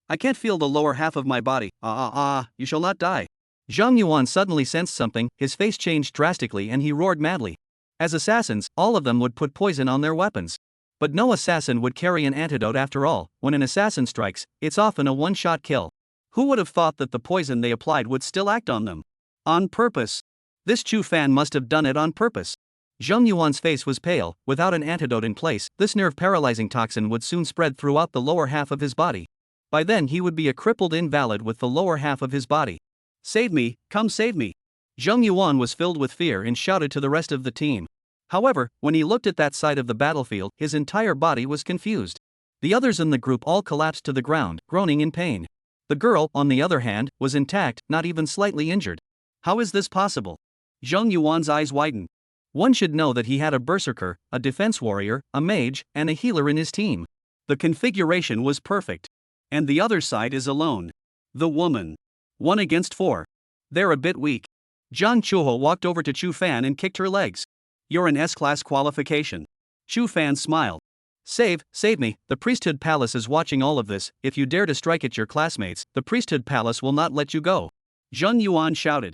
I can't feel the lower half of my body. You shall not die. Zhang Yuan suddenly sensed something, his face changed drastically and he roared madly. As assassins, all of them would put poison on their weapons. But no assassin would carry an antidote after all. When an assassin strikes, it's often a one-shot kill. Who would have thought that the poison they applied would still act on them? On purpose. This Chu Fan must have done it on purpose. Zhang Yuan's face was pale. Without an antidote in place, this nerve-paralyzing toxin would soon spread throughout the lower half of his body. By then he would be a crippled invalid with the lower half of his body. Save me, come save me. Jiang Yuan was filled with fear and shouted to the rest of the team. However, when he looked at that side of the battlefield, his entire body was confused. The others in the group all collapsed to the ground, groaning in pain. The girl, on the other hand, was intact, not even slightly injured. How is this possible? Jiang Yuan's eyes widened. One should know that he had a berserker, a defense warrior, a mage, and a healer in his team. The configuration was perfect. And the other side is alone. The woman. 1 against 4. They're a bit weak. Jiang Chuho walked over to Chu Fan and kicked her legs. You're an S-class qualification. Chu Fan smiled. Save me, the priesthood palace is watching all of this. If you dare to strike at your classmates, the priesthood palace will not let you go. Jiang Yuan shouted.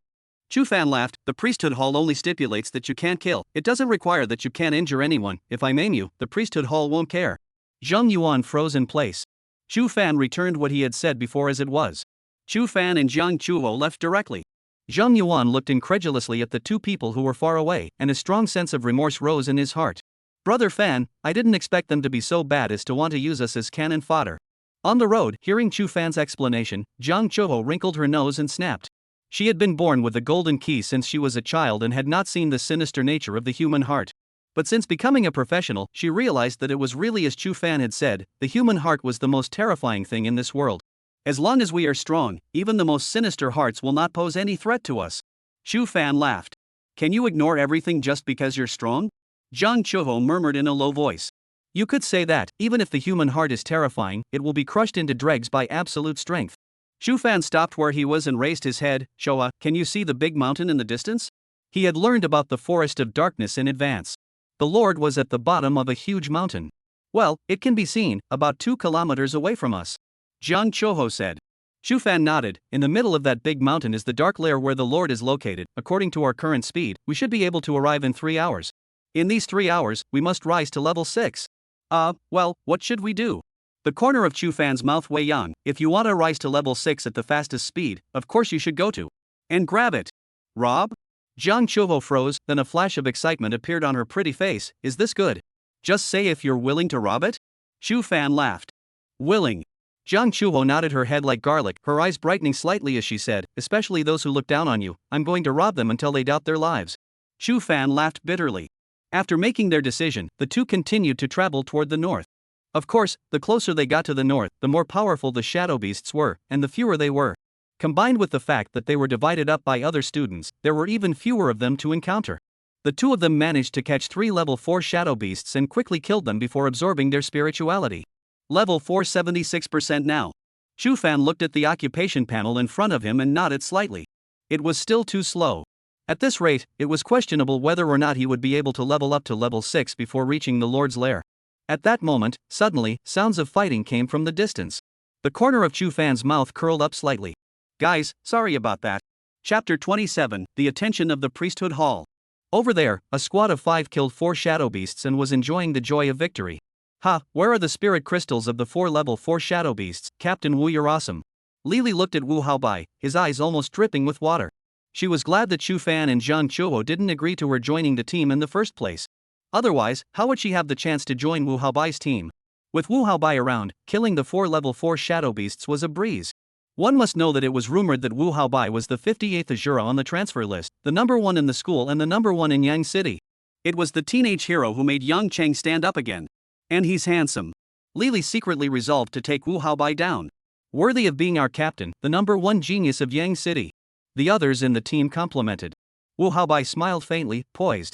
Chu Fan laughed. The priesthood hall only stipulates that you can't kill. It doesn't require that you can't injure anyone. If I maim you, the priesthood hall won't care. Jiang Yuan froze in place. Chu Fan returned what he had said before as it was. Chu Fan and Jiang Chuho left directly. Jiang Yuan looked incredulously at the two people who were far away, and a strong sense of remorse rose in his heart. Brother Fan, I didn't expect them to be so bad as to want to use us as cannon fodder. On the road, hearing Chu Fan's explanation, Jiang Chuho wrinkled her nose and snapped. She had been born with the golden key since she was a child and had not seen the sinister nature of the human heart. But since becoming a professional, she realized that it was really as Chu Fan had said, the human heart was the most terrifying thing in this world. As long as we are strong, even the most sinister hearts will not pose any threat to us. Chu Fan laughed. Can you ignore everything just because you're strong? Jiang Chuho murmured in a low voice. You could say that, even if the human heart is terrifying, it will be crushed into dregs by absolute strength. Chu Fan stopped where he was and raised his head. Showa, can you see the big mountain in the distance? He had learned about the forest of darkness in advance. The Lord was at the bottom of a huge mountain. Well, it can be seen, about 2 kilometers away from us. Jiang Chuho said. Chu Fan nodded. In the middle of that big mountain is the dark lair where the Lord is located. According to our current speed, we should be able to arrive in 3 hours. In these 3 hours, we must rise to level 6. Well, what should we do? The corner of Chu Fan's mouth Wei Yang. If you want to rise to level 6 at the fastest speed, of course you should go to. And grab it. Rob? Jiang Chuho froze, then a flash of excitement appeared on her pretty face. Is this good? Just say if you're willing to rob it? Chu Fan laughed. Willing. Jiang Chuho nodded her head like garlic, her eyes brightening slightly as she said, especially those who look down on you, I'm going to rob them until they doubt their lives. Chu Fan laughed bitterly. After making their decision, the two continued to travel toward the north. Of course, the closer they got to the north, the more powerful the shadow beasts were, and the fewer they were. Combined with the fact that they were divided up by other students, there were even fewer of them to encounter. The two of them managed to catch 3 level 4 shadow beasts and quickly killed them before absorbing their spirituality. Level 4 76% now. Chu Fan looked at the occupation panel in front of him and nodded slightly. It was still too slow. At this rate, it was questionable whether or not he would be able to level up to level 6 before reaching the Lord's lair. At that moment, suddenly, sounds of fighting came from the distance. The corner of Chu Fan's mouth curled up slightly. Guys, sorry about that. Chapter 27, The Attention of the Priesthood Hall. Over there, a squad of 5 killed 4 shadow beasts and was enjoying the joy of victory. Where are the spirit crystals of the 4 level 4 shadow beasts, Captain Wu? You're awesome. Lily looked at Wu Haobai, his eyes almost dripping with water. She was glad that Chu Fan and Jiang Chuho didn't agree to her joining the team in the first place. Otherwise, how would she have the chance to join Wu Haobai's team? With Wu Haobai around, killing the 4 level 4 shadow beasts was a breeze. One must know that it was rumored that Wu Haobai was the 58th Asura on the transfer list, the number 1 in the school and the number 1 in Yang City. It was the teenage hero who made Gu Cheng stand up again. And he's handsome. Lily secretly resolved to take Wu Haobai down. Worthy of being our captain, the number 1 genius of Yang City. The others in the team complimented. Wu Haobai smiled faintly, poised.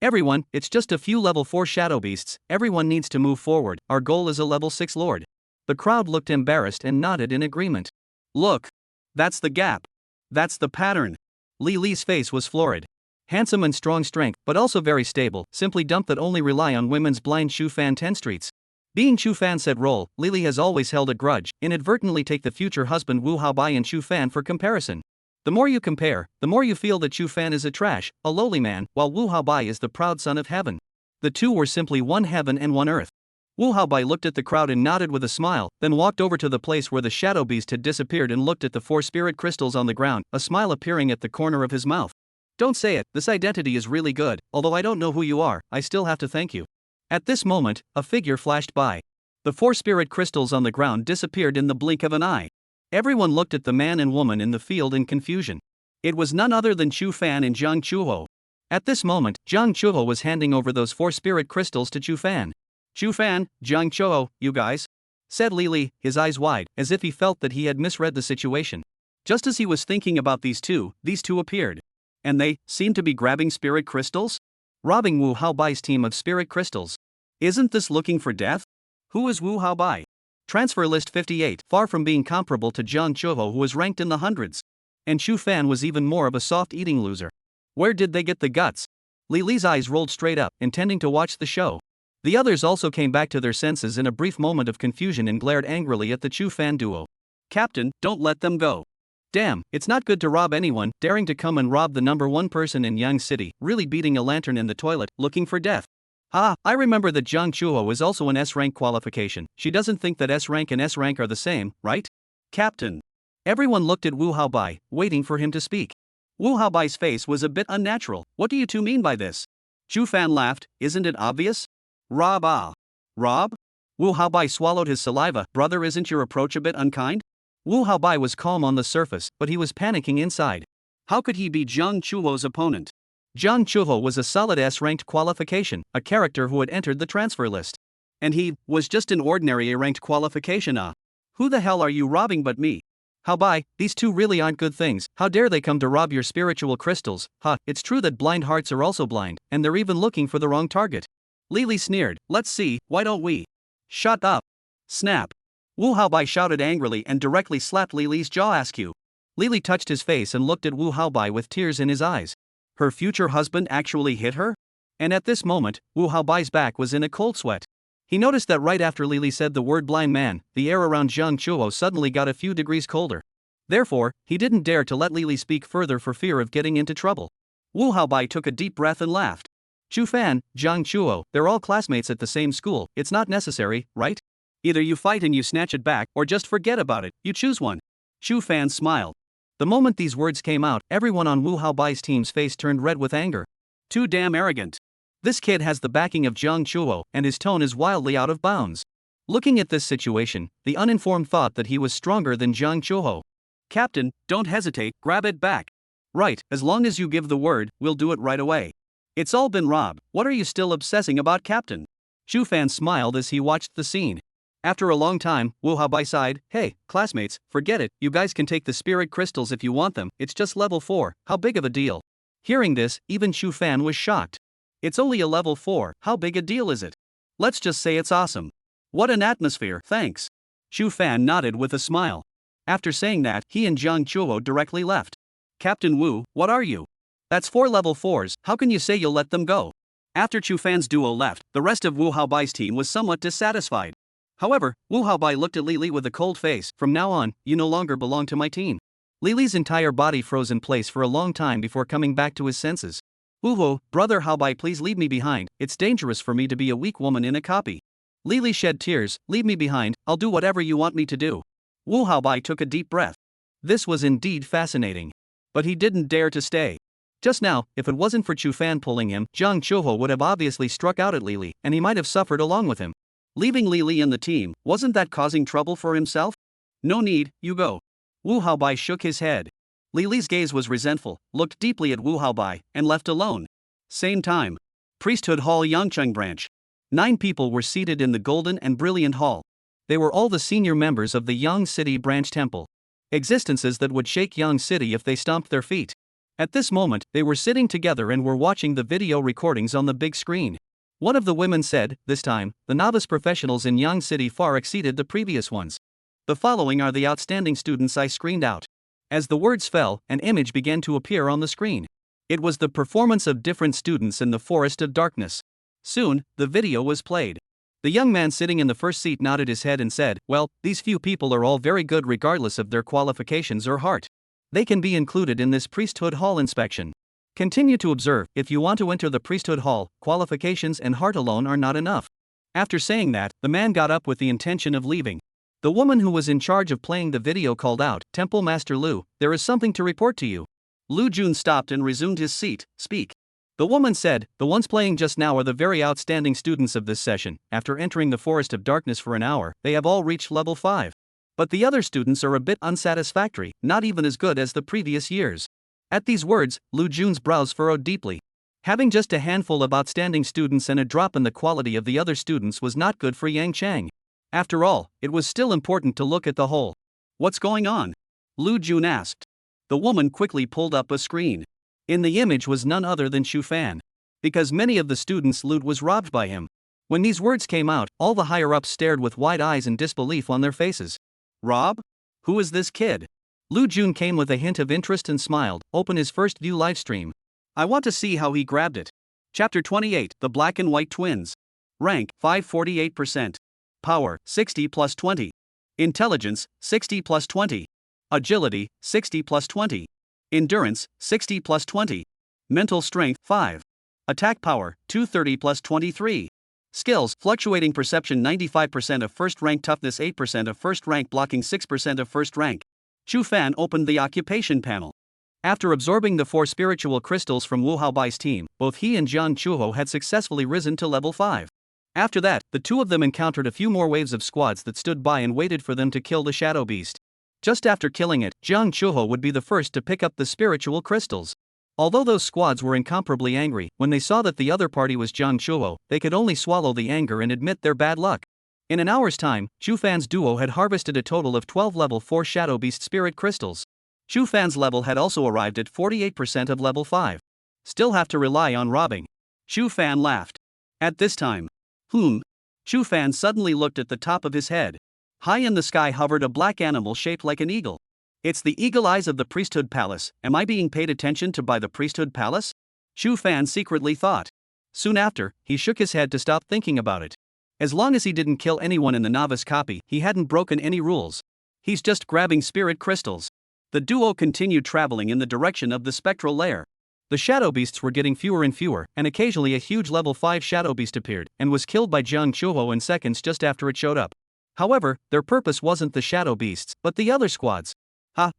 Everyone, it's just a few level 4 shadow beasts, everyone needs to move forward, our goal is a level 6 lord. The crowd looked embarrassed and nodded in agreement. Look. That's the gap. That's the pattern. Li's face was florid. Handsome and strong strength, but also very stable, simply dump that only rely on women's blind Chu Fan 10 streets. Being Chu Fan said role, Lily has always held a grudge, inadvertently take the future husband Wu Haobai and Chu Fan for comparison. The more you compare, the more you feel that Chu Fan is a trash, a lowly man, while Wu Haobai is the proud son of heaven. The two were simply one heaven and one earth. Wu Haobai looked at the crowd and nodded with a smile, then walked over to the place where the shadow beast had disappeared and looked at the 4 spirit crystals on the ground, a smile appearing at the corner of his mouth. Don't say it, this identity is really good, although I don't know who you are, I still have to thank you. At this moment, a figure flashed by. The 4 spirit crystals on the ground disappeared in the blink of an eye. Everyone looked at the man and woman in the field in confusion. It was none other than Chu Fan and Jiang Chuho. At this moment, Jiang Chuho was handing over those 4 spirit crystals to Chu Fan. Chu Fan, Jiang Chuho, you guys? Said Lily, his eyes wide, as if he felt that he had misread the situation. Just as he was thinking about these two appeared. And they seemed to be grabbing spirit crystals? Robbing Wu Haobai's team of spirit crystals. Isn't this looking for death? Who is Wu Haobai? Transfer list 58, far from being comparable to Jiang Chuho, who was ranked in the hundreds. And Chu Fan was even more of a soft-eating loser. Where did they get the guts? Lily's eyes rolled straight up, intending to watch the show. The others also came back to their senses in a brief moment of confusion and glared angrily at the Chu Fan duo. Captain, don't let them go. Damn, it's not good to rob anyone, daring to come and rob the #1 person in Yang City, really beating a lantern in the toilet, looking for death. I remember that Jiang Chuho is also an S-rank qualification. She doesn't think that S-rank and S-rank are the same, right? Captain. Everyone looked at Wu Haobai, waiting for him to speak. Wu Haobai's face was a bit unnatural. What do you two mean by this? Chu Fan laughed, isn't it obvious? Rob? Rob? Wu Haobai swallowed his saliva. Brother, isn't your approach a bit unkind? Wu Haobai was calm on the surface, but he was panicking inside. How could he be Jiang Chuho's opponent? Jiang Chuho was a solid S-ranked qualification, a character who had entered the transfer list. And he was just an ordinary A-ranked qualification. Who the hell are you robbing but me? Haobai, these two really aren't good things. How dare they come to rob your spiritual crystals? It's true that blind hearts are also blind, and they're even looking for the wrong target. Lily sneered, let's see, why don't we? Shut up. Snap. Wu Haobai shouted angrily and directly slapped Lily's jaw. Askew. Lily touched his face and looked at Wu Haobai with tears in his eyes. Her future husband actually hit her? And at this moment, Wu Haobai's back was in a cold sweat. He noticed that right after Lily said the word blind man, the air around Jiang Chuho suddenly got a few degrees colder. Therefore, he didn't dare to let Lily speak further for fear of getting into trouble. Wu Haobai took a deep breath and laughed. Chu Fan, Jiang Chuho, they're all classmates at the same school, it's not necessary, right? Either you fight and you snatch it back, or just forget about it, you choose one. Chu Fan smiled. The moment these words came out, everyone on Wu Haobai's team's face turned red with anger. Too damn arrogant. This kid has the backing of Jiang Chuho, and his tone is wildly out of bounds. Looking at this situation, the uninformed thought that he was stronger than Jiang Chuho. Captain, don't hesitate, grab it back. Right, as long as you give the word, we'll do it right away. It's all been robbed, what are you still obsessing about, Captain? Chu Fan smiled as he watched the scene. After a long time, Wu Haobai sighed, hey, classmates, forget it, you guys can take the spirit crystals if you want them, it's just level 4, how big of a deal? Hearing this, even Chu Fan was shocked. It's only a level 4, how big a deal is it? Let's just say it's awesome. What an atmosphere, thanks. Chu Fan nodded with a smile. After saying that, he and Jiang Chuho directly left. Captain Wu, what are you? That's 4 level 4s, how can you say you'll let them go? After Chu Fan's duo left, the rest of Wu Haobai's team was somewhat dissatisfied. However, Wu Haobai looked at Lily with a cold face. From now on, you no longer belong to my team. Lily's entire body froze in place for a long time before coming back to his senses. Uho, brother Haobai, please leave me behind, it's dangerous for me to be a weak woman in a copy. Lily shed tears, leave me behind, I'll do whatever you want me to do. Wu Haobai took a deep breath. This was indeed fascinating. But he didn't dare to stay. Just now, if it wasn't for Chu Fan pulling him, Jiang Chuho would have obviously struck out at Lily, and he might have suffered along with him. Leaving Lily in the team, wasn't that causing trouble for himself? No need, you go. Wu Haobai shook his head. Lily's gaze was resentful, looked deeply at Wu Haobai, and left alone. Same time. Priesthood Hall, Yangcheng branch. 9 people were seated in the golden and brilliant hall. They were all the senior members of the Yang City branch temple. Existences that would shake Yang City if they stomped their feet. At this moment, they were sitting together and were watching the video recordings on the big screen. One of the women said, this time, the novice professionals in Yang City far exceeded the previous ones. The following are the outstanding students I screened out. As the words fell, an image began to appear on the screen. It was the performance of different students in the Forest of Darkness. Soon, the video was played. The young man sitting in the first seat nodded his head and said, well, these few people are all very good regardless of their qualifications or heart. They can be included in this priesthood hall inspection. Continue to observe, if you want to enter the priesthood hall, qualifications and heart alone are not enough. After saying that, the man got up with the intention of leaving. The woman who was in charge of playing the video called out, Temple Master Lu, there is something to report to you. Lu Jun stopped and resumed his seat, speak. The woman said, the ones playing just now are the very outstanding students of this session. After entering the Forest of Darkness for an hour, they have all reached level 5. But the other students are a bit unsatisfactory, not even as good as the previous years. At these words, Lu Jun's brows furrowed deeply. Having just a handful of outstanding students and a drop in the quality of the other students was not good for Yang Chang. After all, it was still important to look at the whole. What's going on? Lu Jun asked. The woman quickly pulled up a screen. In the image was none other than Chu Fan. Because many of the students' loot was robbed by him. When these words came out, all the higher-ups stared with wide eyes and disbelief on their faces. Rob? Who is this kid? Lu Jun came with a hint of interest and smiled, open his first view livestream. I want to see how he grabbed it. Chapter 28, The Black and White Twins. Rank, 548%. Power, 60 plus 20. Intelligence, 60 plus 20. Agility, 60 plus 20. Endurance, 60 plus 20. Mental strength, 5. Attack power, 230 plus 23. Skills, fluctuating perception 95% of first rank, toughness 8% of first rank, blocking 6% of first rank. Chu Fan opened the occupation panel. After absorbing the 4 spiritual crystals from Wu Haobai's team, both he and Jiang Chuho had successfully risen to level 5. After that, the two of them encountered a few more waves of squads that stood by and waited for them to kill the shadow beast. Just after killing it, Jiang Chuho would be the first to pick up the spiritual crystals. Although those squads were incomparably angry, when they saw that the other party was Jiang Chuho, they could only swallow the anger and admit their bad luck. In an hour's time, Chu Fan's duo had harvested a total of 12 level 4 shadow beast spirit crystals. Chu Fan's level had also arrived at 48% of level 5. Still have to rely on robbing. Chu Fan laughed. At this time. Chu Fan suddenly looked at the top of his head. High in the sky hovered a black animal shaped like an eagle. It's the eagle eyes of the priesthood palace. Am I being paid attention to by the priesthood palace? Chu Fan secretly thought. Soon after, he shook his head to stop thinking about it. As long as he didn't kill anyone in the novice copy, he hadn't broken any rules. He's just grabbing spirit crystals. The duo continued traveling in the direction of the spectral lair. The shadow beasts were getting fewer and fewer, and occasionally a huge level 5 shadow beast appeared and was killed by Jiang Chuho in seconds just after it showed up. However, their purpose wasn't the shadow beasts, but the other squads.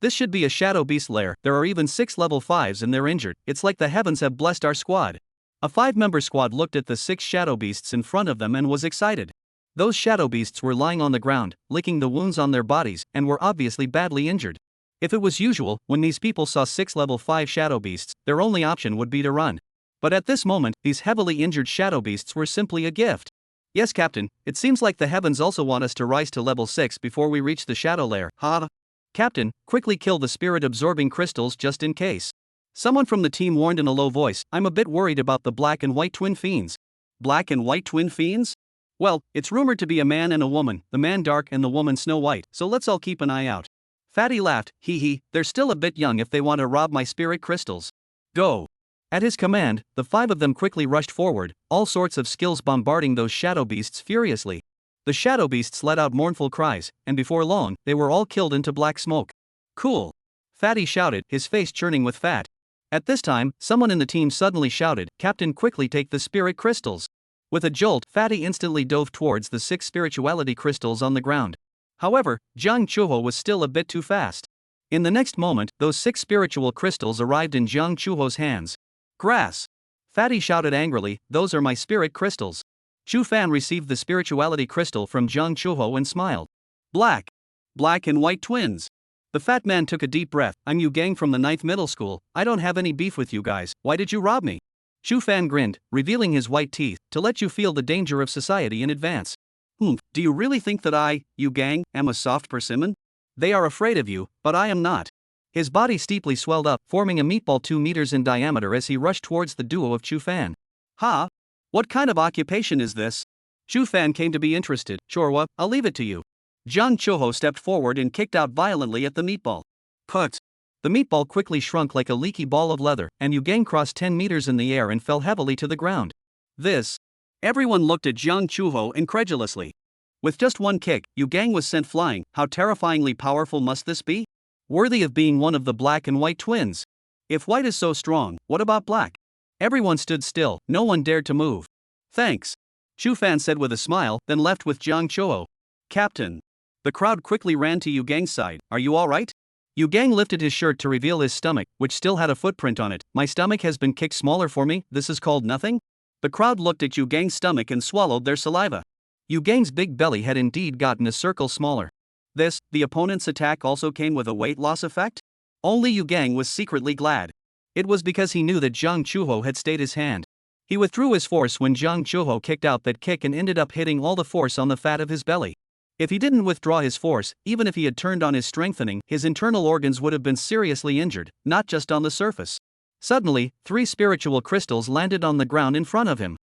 This should be a shadow beast lair. There are even 6 level 5s and they're injured. It's like the heavens have blessed our squad. A 5-member squad looked at the 6 shadow beasts in front of them and was excited. Those shadow beasts were lying on the ground, licking the wounds on their bodies, and were obviously badly injured. If it was usual, when these people saw 6 level 5 shadow beasts, their only option would be to run. But at this moment, these heavily injured shadow beasts were simply a gift. Yes, Captain, it seems like the heavens also want us to rise to level 6 before we reach the shadow lair. Captain, quickly kill the spirit-absorbing crystals just in case. Someone from the team warned in a low voice. I'm a bit worried about the black and white twin fiends. Black and white twin fiends? Well, it's rumored to be a man and a woman, the man dark and the woman Snow White, so let's all keep an eye out. Fatty laughed. They're still a bit young if they want to rob my spirit crystals. Go. At his command, the 5 of them quickly rushed forward, all sorts of skills bombarding those shadow beasts furiously. The shadow beasts let out mournful cries, and before long, they were all killed into black smoke. Cool. Fatty shouted, his face churning with fat. At this time, someone in the team suddenly shouted, Captain, quickly take the spirit crystals. With a jolt, Fatty instantly dove towards the 6 spirituality crystals on the ground. However, Jiang Chuho was still a bit too fast. In the next moment, those 6 spiritual crystals arrived in Jiang Chuho's hands. Grass. Fatty shouted angrily, those are my spirit crystals. Chu Fan received the spirituality crystal from Jiang Chuho and smiled. Black and white twins. The fat man took a deep breath. I'm Gang from the 9th middle school. I don't have any beef with you guys. Why did you rob me? Chu Fan grinned, revealing his white teeth, to let you feel the danger of society in advance. Do you really think that I, Gang, am a soft persimmon? They are afraid of you, but I am not. His body steeply swelled up, forming a meatball 2 meters in diameter as he rushed towards the duo of Chu Fan. What kind of occupation is this? Chu Fan came to be interested. Chorwa, I'll leave it to you. Jiang Chuho stepped forward and kicked out violently at the meatball. Put. The meatball quickly shrunk like a leaky ball of leather, and Gang crossed 10 meters in the air and fell heavily to the ground. This. Everyone looked at Jiang Chuho incredulously. With just one kick, Gang was sent flying. How terrifyingly powerful must this be? Worthy of being one of the black and white twins. If white is so strong, what about black? Everyone stood still, no one dared to move. Thanks. Chu Fan said with a smile, then left with Jiang Chuho. Captain. The crowd quickly ran to Gang's side. Are you alright? Gang lifted his shirt to reveal his stomach, which still had a footprint on it. My stomach has been kicked smaller for me, this is called nothing? The crowd looked at Gang's stomach and swallowed their saliva. Gang's big belly had indeed gotten a circle smaller. The opponent's attack also came with a weight loss effect? Only Gang was secretly glad. It was because he knew that Jiang Chuho had stayed his hand. He withdrew his force when Jiang Chuho kicked out that kick and ended up hitting all the force on the fat of his belly. If he didn't withdraw his force, even if he had turned on his strengthening, his internal organs would have been seriously injured, not just on the surface. Suddenly, 3 spiritual crystals landed on the ground in front of him.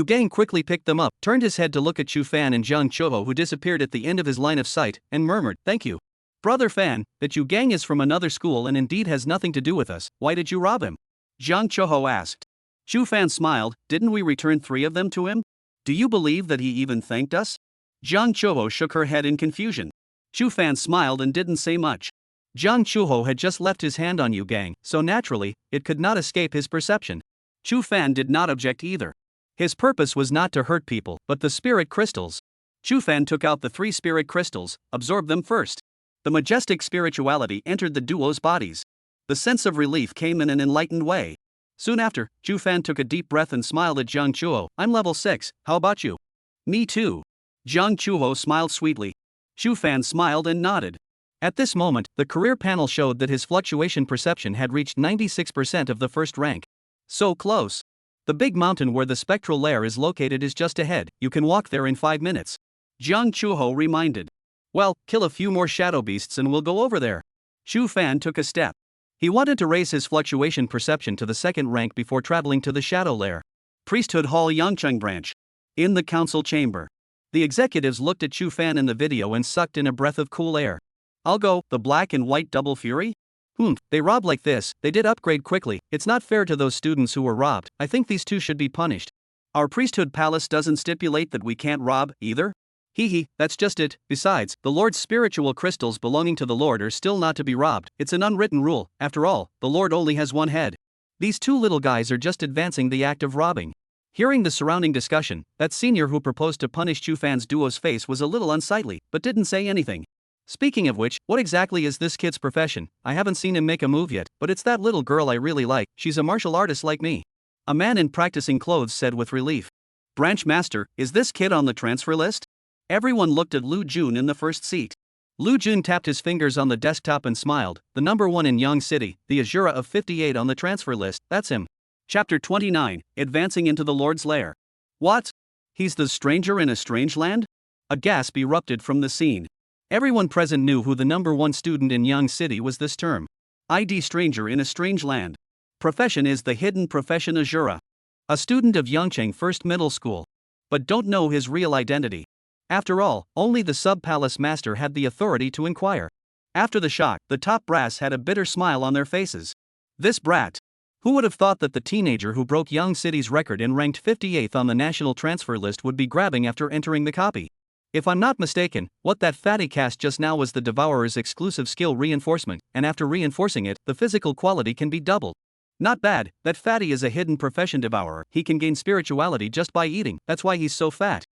Gang quickly picked them up, turned his head to look at Chu Fan and Jiang Chuho, who disappeared at the end of his line of sight, and murmured, "Thank you, Brother Fan, that Gang is from another school and indeed has nothing to do with us. Why did you rob him?" Jiang Chuho asked. Chu Fan smiled. "Didn't we return 3 of them to him? Do you believe that he even thanked us?" Jiang Chuho shook her head in confusion. Chu Fan smiled and didn't say much. Jiang Chuho had just left his hand on Gang, so naturally, it could not escape his perception. Chu Fan did not object either. His purpose was not to hurt people, but the spirit crystals. Chu Fan took out the 3 spirit crystals, absorbed them first. The majestic spirituality entered the duo's bodies. The sense of relief came in an enlightened way. Soon after, Chu Fan took a deep breath and smiled at Jiang Chuho. "I'm level 6, how about you?" "Me too." Jiang Chuho smiled sweetly. Chu Fan smiled and nodded. At this moment, the career panel showed that his fluctuation perception had reached 96% of the first rank. So close. The big mountain where the spectral lair is located is just ahead, you can walk there in 5 minutes. Jiang Chuho reminded. "Well, kill a few more shadow beasts and we'll go over there." Chu Fan took a step. He wanted to raise his fluctuation perception to the 2nd rank before traveling to the shadow lair. Priesthood Hall, Yangcheng branch. In the council chamber. The executives looked at Chu Fan in the video and sucked in a breath of cool air. "I'll go, the black and white double fury? They rob like this, they did upgrade quickly, it's not fair to those students who were robbed, I think these 2 should be punished. Our priesthood palace doesn't stipulate that we can't rob, either? That's just it. Besides, the Lord's spiritual crystals belonging to the Lord are still not to be robbed, it's an unwritten rule, after all, the Lord only has 1 head. These 2 little guys are just advancing the act of robbing." Hearing the surrounding discussion, that senior who proposed to punish Chu Fan's duo's face was a little unsightly, but didn't say anything. "Speaking of which, what exactly is this kid's profession? I haven't seen him make a move yet, but it's that little girl I really like, she's a martial artist like me." A man in practicing clothes said with relief. "Branch master, is this kid on the transfer list?" Everyone looked at Lu Jun in the first seat. Lu Jun tapped his fingers on the desktop and smiled. "The number 1 in Yang City, the Asura of 58 on the transfer list, that's him." Chapter 29, Advancing into the Lord's Lair. "What? He's the stranger in a strange land?" A gasp erupted from the scene. Everyone present knew who the number 1 student in Yang City was this term. ID stranger in a strange land. Profession is the hidden profession Asura. A student of Yangcheng First Middle School. But don't know his real identity. After all, only the sub-palace master had the authority to inquire. After the shock, the top brass had a bitter smile on their faces. This brat. Who would have thought that the teenager who broke Yang City's record and ranked 58th on the national transfer list would be grabbing after entering the copy? If I'm not mistaken, what that fatty cast just now was the Devourer's exclusive skill reinforcement, and after reinforcing it, the physical quality can be doubled. Not bad, that fatty is a hidden profession Devourer, he can gain spirituality just by eating, that's why he's so fat.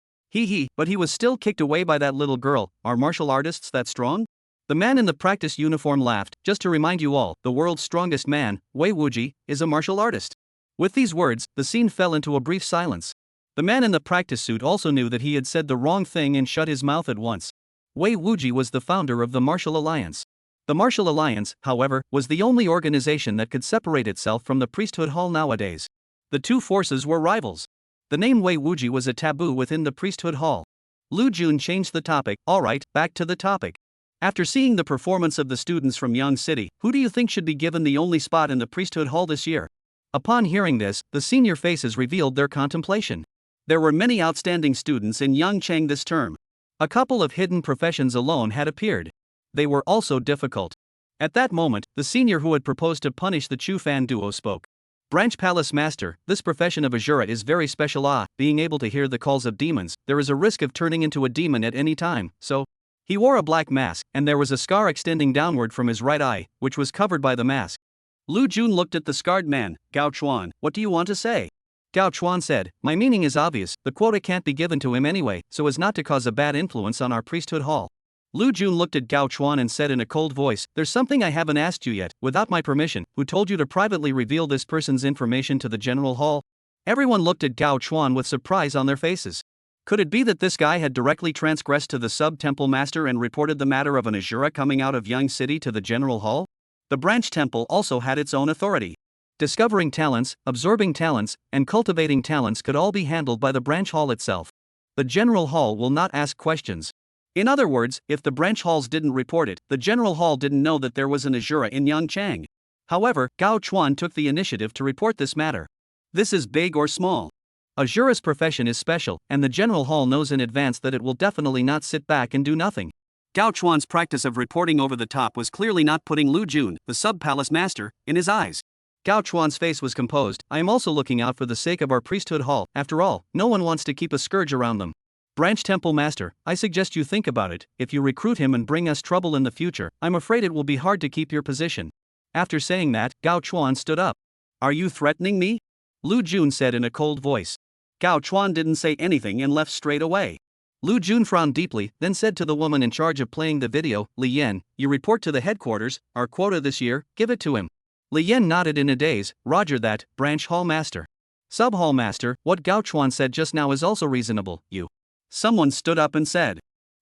But he was still kicked away by that little girl. Are martial artists that strong? The man in the practice uniform laughed. "Just to remind you all, the world's strongest man, Wei Wuji, is a martial artist." With these words, the scene fell into a brief silence. The man in the practice suit also knew that he had said the wrong thing and shut his mouth at once. Wei Wuji was the founder of the Martial Alliance. The Martial Alliance, however, was the only organization that could separate itself from the priesthood hall nowadays. The 2 forces were rivals. The name Wei Wuji was a taboo within the priesthood hall. Lu Jun changed the topic. "Alright, back to the topic. After seeing the performance of the students from Yang City, who do you think should be given the only spot in the priesthood hall this year?" Upon hearing this, the senior faces revealed their contemplation. There were many outstanding students in Yangcheng this term. A couple of hidden professions alone had appeared. They were also difficult. At that moment, the senior who had proposed to punish the Chu Fan duo spoke. "Branch Palace Master, this profession of Asura is very special. Being able to hear the calls of demons, there is a risk of turning into a demon at any time, so..." He wore a black mask, and there was a scar extending downward from his right eye, which was covered by the mask. Lu Jun looked at the scarred man. "Gao Chuan, what do you want to say?" Gao Chuan said, "My meaning is obvious, the quota can't be given to him anyway, so as not to cause a bad influence on our priesthood hall." Lu Jun looked at Gao Chuan and said in a cold voice, "There's something I haven't asked you yet, without my permission. Who told you to privately reveal this person's information to the general hall?" Everyone looked at Gao Chuan with surprise on their faces. Could it be that this guy had directly transgressed to the sub-temple master and reported the matter of an Asura coming out of Yang City to the general hall? The branch temple also had its own authority. Discovering talents, absorbing talents, and cultivating talents could all be handled by the branch hall itself. The general hall will not ask questions. In other words, if the branch halls didn't report it, the general hall didn't know that there was an Asura in Yangchang. However, Gao Chuan took the initiative to report this matter. This is big or small. Asura's profession is special, and the general hall knows in advance that it will definitely not sit back and do nothing. Gao Chuan's practice of reporting over the top was clearly not putting Lu Jun, the sub-palace master, in his eyes. Gao Chuan's face was composed. "I am also looking out for the sake of our priesthood hall. After all, no one wants to keep a scourge around them. Branch Temple Master, I suggest you think about it. If you recruit him and bring us trouble in the future, I'm afraid it will be hard to keep your position." After saying that, Gao Chuan stood up. "Are you threatening me?" Lu Jun said in a cold voice. Gao Chuan didn't say anything and left straight away. Lu Jun frowned deeply, then said to the woman in charge of playing the video, "Li Yan, you report to the headquarters. Our quota this year, give it to him." Li Yan nodded in a daze. "Roger that, branch hall master." "Sub-hall master, what Gao Chuan said just now is also reasonable, you." Someone stood up and said.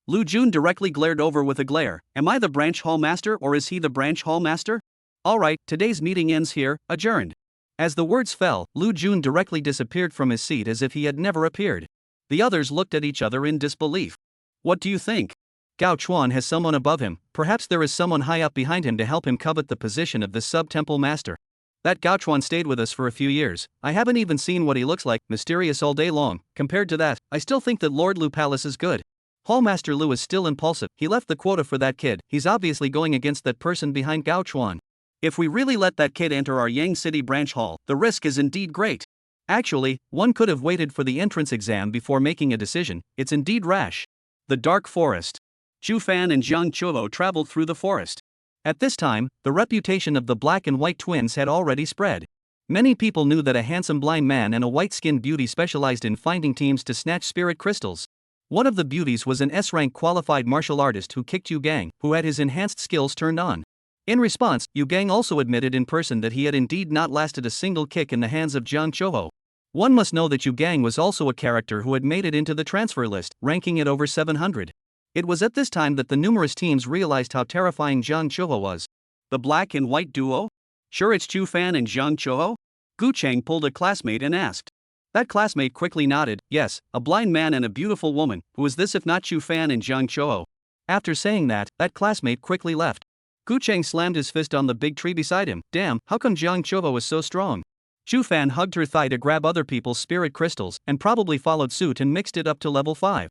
Lu Jun directly glared over with a glare. "Am I the branch hall master or is he the branch hall master? Alright, today's meeting ends here, adjourned." As the words fell, Lu Jun directly disappeared from his seat as if he had never appeared. The others looked at each other in disbelief. "What do you think? Gao Chuan has someone above him, perhaps there is someone high up behind him to help him covet the position of the sub-temple master. That Gao Chuan stayed with us for a few years. I haven't even seen what he looks like, mysterious all day long. Compared to that, I still think that Lord Lu Palace is good. Hallmaster Lu is still impulsive. He left the quota for that kid. He's obviously going against that person behind Gao Chuan. If we really let that kid enter our Yang City branch hall, the risk is indeed great. Actually, one could have waited for the entrance exam before making a decision. It's indeed rash." The Dark Forest. Chu Fan and Jiang Chuho traveled through the forest. At this time, the reputation of the black and white twins had already spread. Many people knew that a handsome blind man and a white-skinned beauty specialized in finding teams to snatch spirit crystals. One of the beauties was an S-rank qualified martial artist who kicked Yu Gang, who had his enhanced skills turned on. In response, Yu Gang also admitted in person that he had indeed not lasted a single kick in the hands of Jiang Chuho. One must know that Yu Gang was also a character who had made it into the transfer list, ranking at over 700. It was at this time that the numerous teams realized how terrifying Jiang Chuho was. The black and white duo? Sure, it's Chu Fan and Jiang Chuho? Gu Cheng pulled a classmate and asked. That classmate quickly nodded. Yes, a blind man and a beautiful woman. Who is this if not Chu Fan and Jiang Chuho? After saying that classmate quickly left. Gu Cheng slammed his fist on the big tree beside him. Damn, how come Jiang Chuho is so strong? Chu Fan hugged her thigh to grab other people's spirit crystals and probably followed suit and mixed it up to level 5.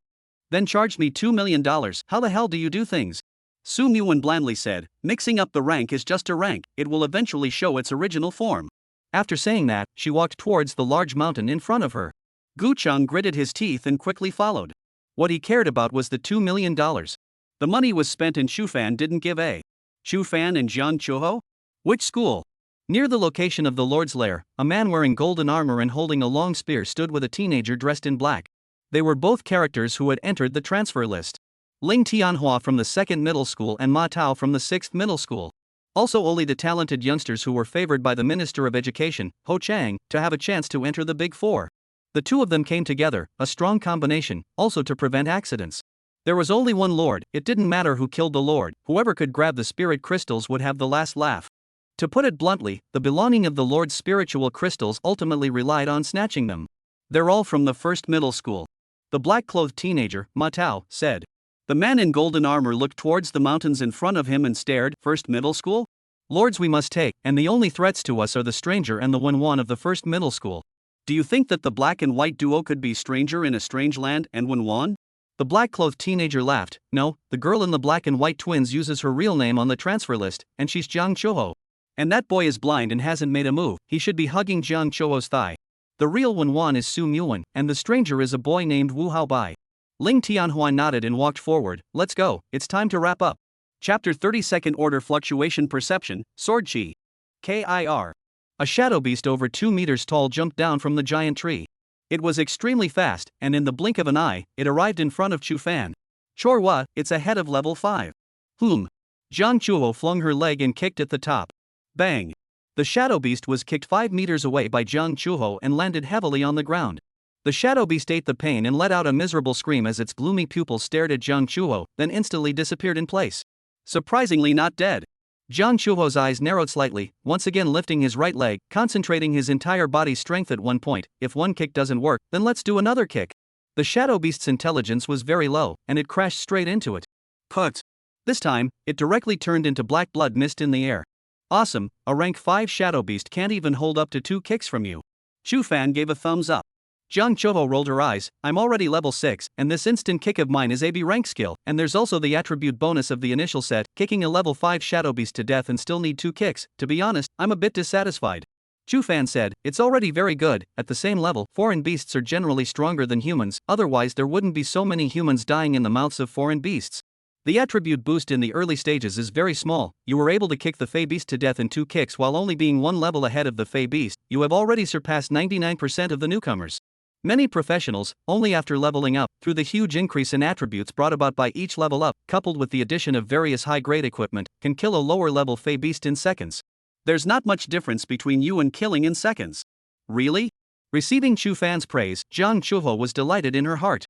Then charged me $2 million. How the hell do you do things? Su Muwan blandly said, "Mixing up the rank is just a rank, it will eventually show its original form." After saying that, she walked towards the large mountain in front of her. Gu Cheng gritted his teeth and quickly followed. What he cared about was the $2 million. The money was spent and Chu Fan didn't give a. Chu Fan and Jiang Chuho? Which school? Near the location of the Lord's Lair, a man wearing golden armor and holding a long spear stood with a teenager dressed in black. They were both characters who had entered the transfer list. Ling Tianhua from the 2nd middle school and Ma Tao from the 6th middle school. Also only the talented youngsters who were favored by the Minister of Education, Ho Chang, to have a chance to enter the Big Four. The two of them came together, a strong combination, also to prevent accidents. There was only one Lord, it didn't matter who killed the Lord, whoever could grab the spirit crystals would have the last laugh. To put it bluntly, the belonging of the Lord's spiritual crystals ultimately relied on snatching them. They're all from the 1st middle school. The black-clothed teenager, Ma Tao, said. The man in golden armor looked towards the mountains in front of him and stared. 1st middle school? Lords we must take, and the only threats to us are the stranger and the Wen of the 1st middle school. Do you think that the black and white duo could be stranger in a strange land and Wen? The black-clothed teenager laughed. No, the girl in the black and white twins uses her real name on the transfer list, and she's Jiang Chuho. And that boy is blind and hasn't made a move, he should be hugging Jiang Chuho's thigh. The real Wen is Su Muwan, and the stranger is a boy named Wu Haobai. Ling Tianhua nodded and walked forward. Let's go, it's time to wrap up. Chapter 30 Second Order Fluctuation Perception, Sword Chi. KIR. A shadow beast over 2 meters tall jumped down from the giant tree. It was extremely fast, and in the blink of an eye, it arrived in front of Chu Fan. Chorwa, it's ahead of level 5. Jiang Chuho flung her leg and kicked at the top. Bang! The shadow beast was kicked 5 meters away by Jiang Chuho and landed heavily on the ground. The shadow beast ate the pain and let out a miserable scream as its gloomy pupils stared at Jiang Chuho, then instantly disappeared in place. Surprisingly not dead. Jiang Chuho's eyes narrowed slightly, once again lifting his right leg, concentrating his entire body's strength at one point. If one kick doesn't work, then let's do another kick. The shadow beast's intelligence was very low, and it crashed straight into it. Put. This time, it directly turned into black blood mist in the air. Awesome, a rank 5 shadow beast can't even hold up to 2 kicks from you. Chu Fan gave a thumbs up. Jiang Chuho rolled her eyes. I'm already level 6, and this instant kick of mine is a B rank skill, and there's also the attribute bonus of the initial set, kicking a level 5 shadow beast to death and still need 2 kicks. To be honest, I'm a bit dissatisfied. Chu Fan said, it's already very good. At the same level, foreign beasts are generally stronger than humans, otherwise there wouldn't be so many humans dying in the mouths of foreign beasts. The attribute boost in the early stages is very small. You were able to kick the Fey Beast to death in 2 kicks while only being 1 level ahead of the Fey Beast. You have already surpassed 99% of the newcomers. Many professionals, only after leveling up, through the huge increase in attributes brought about by each level up, coupled with the addition of various high-grade equipment, can kill a lower-level Fey Beast in seconds. There's not much difference between you and killing in seconds. Really? Receiving Chu Fan's praise, Jiang Chuho was delighted in her heart.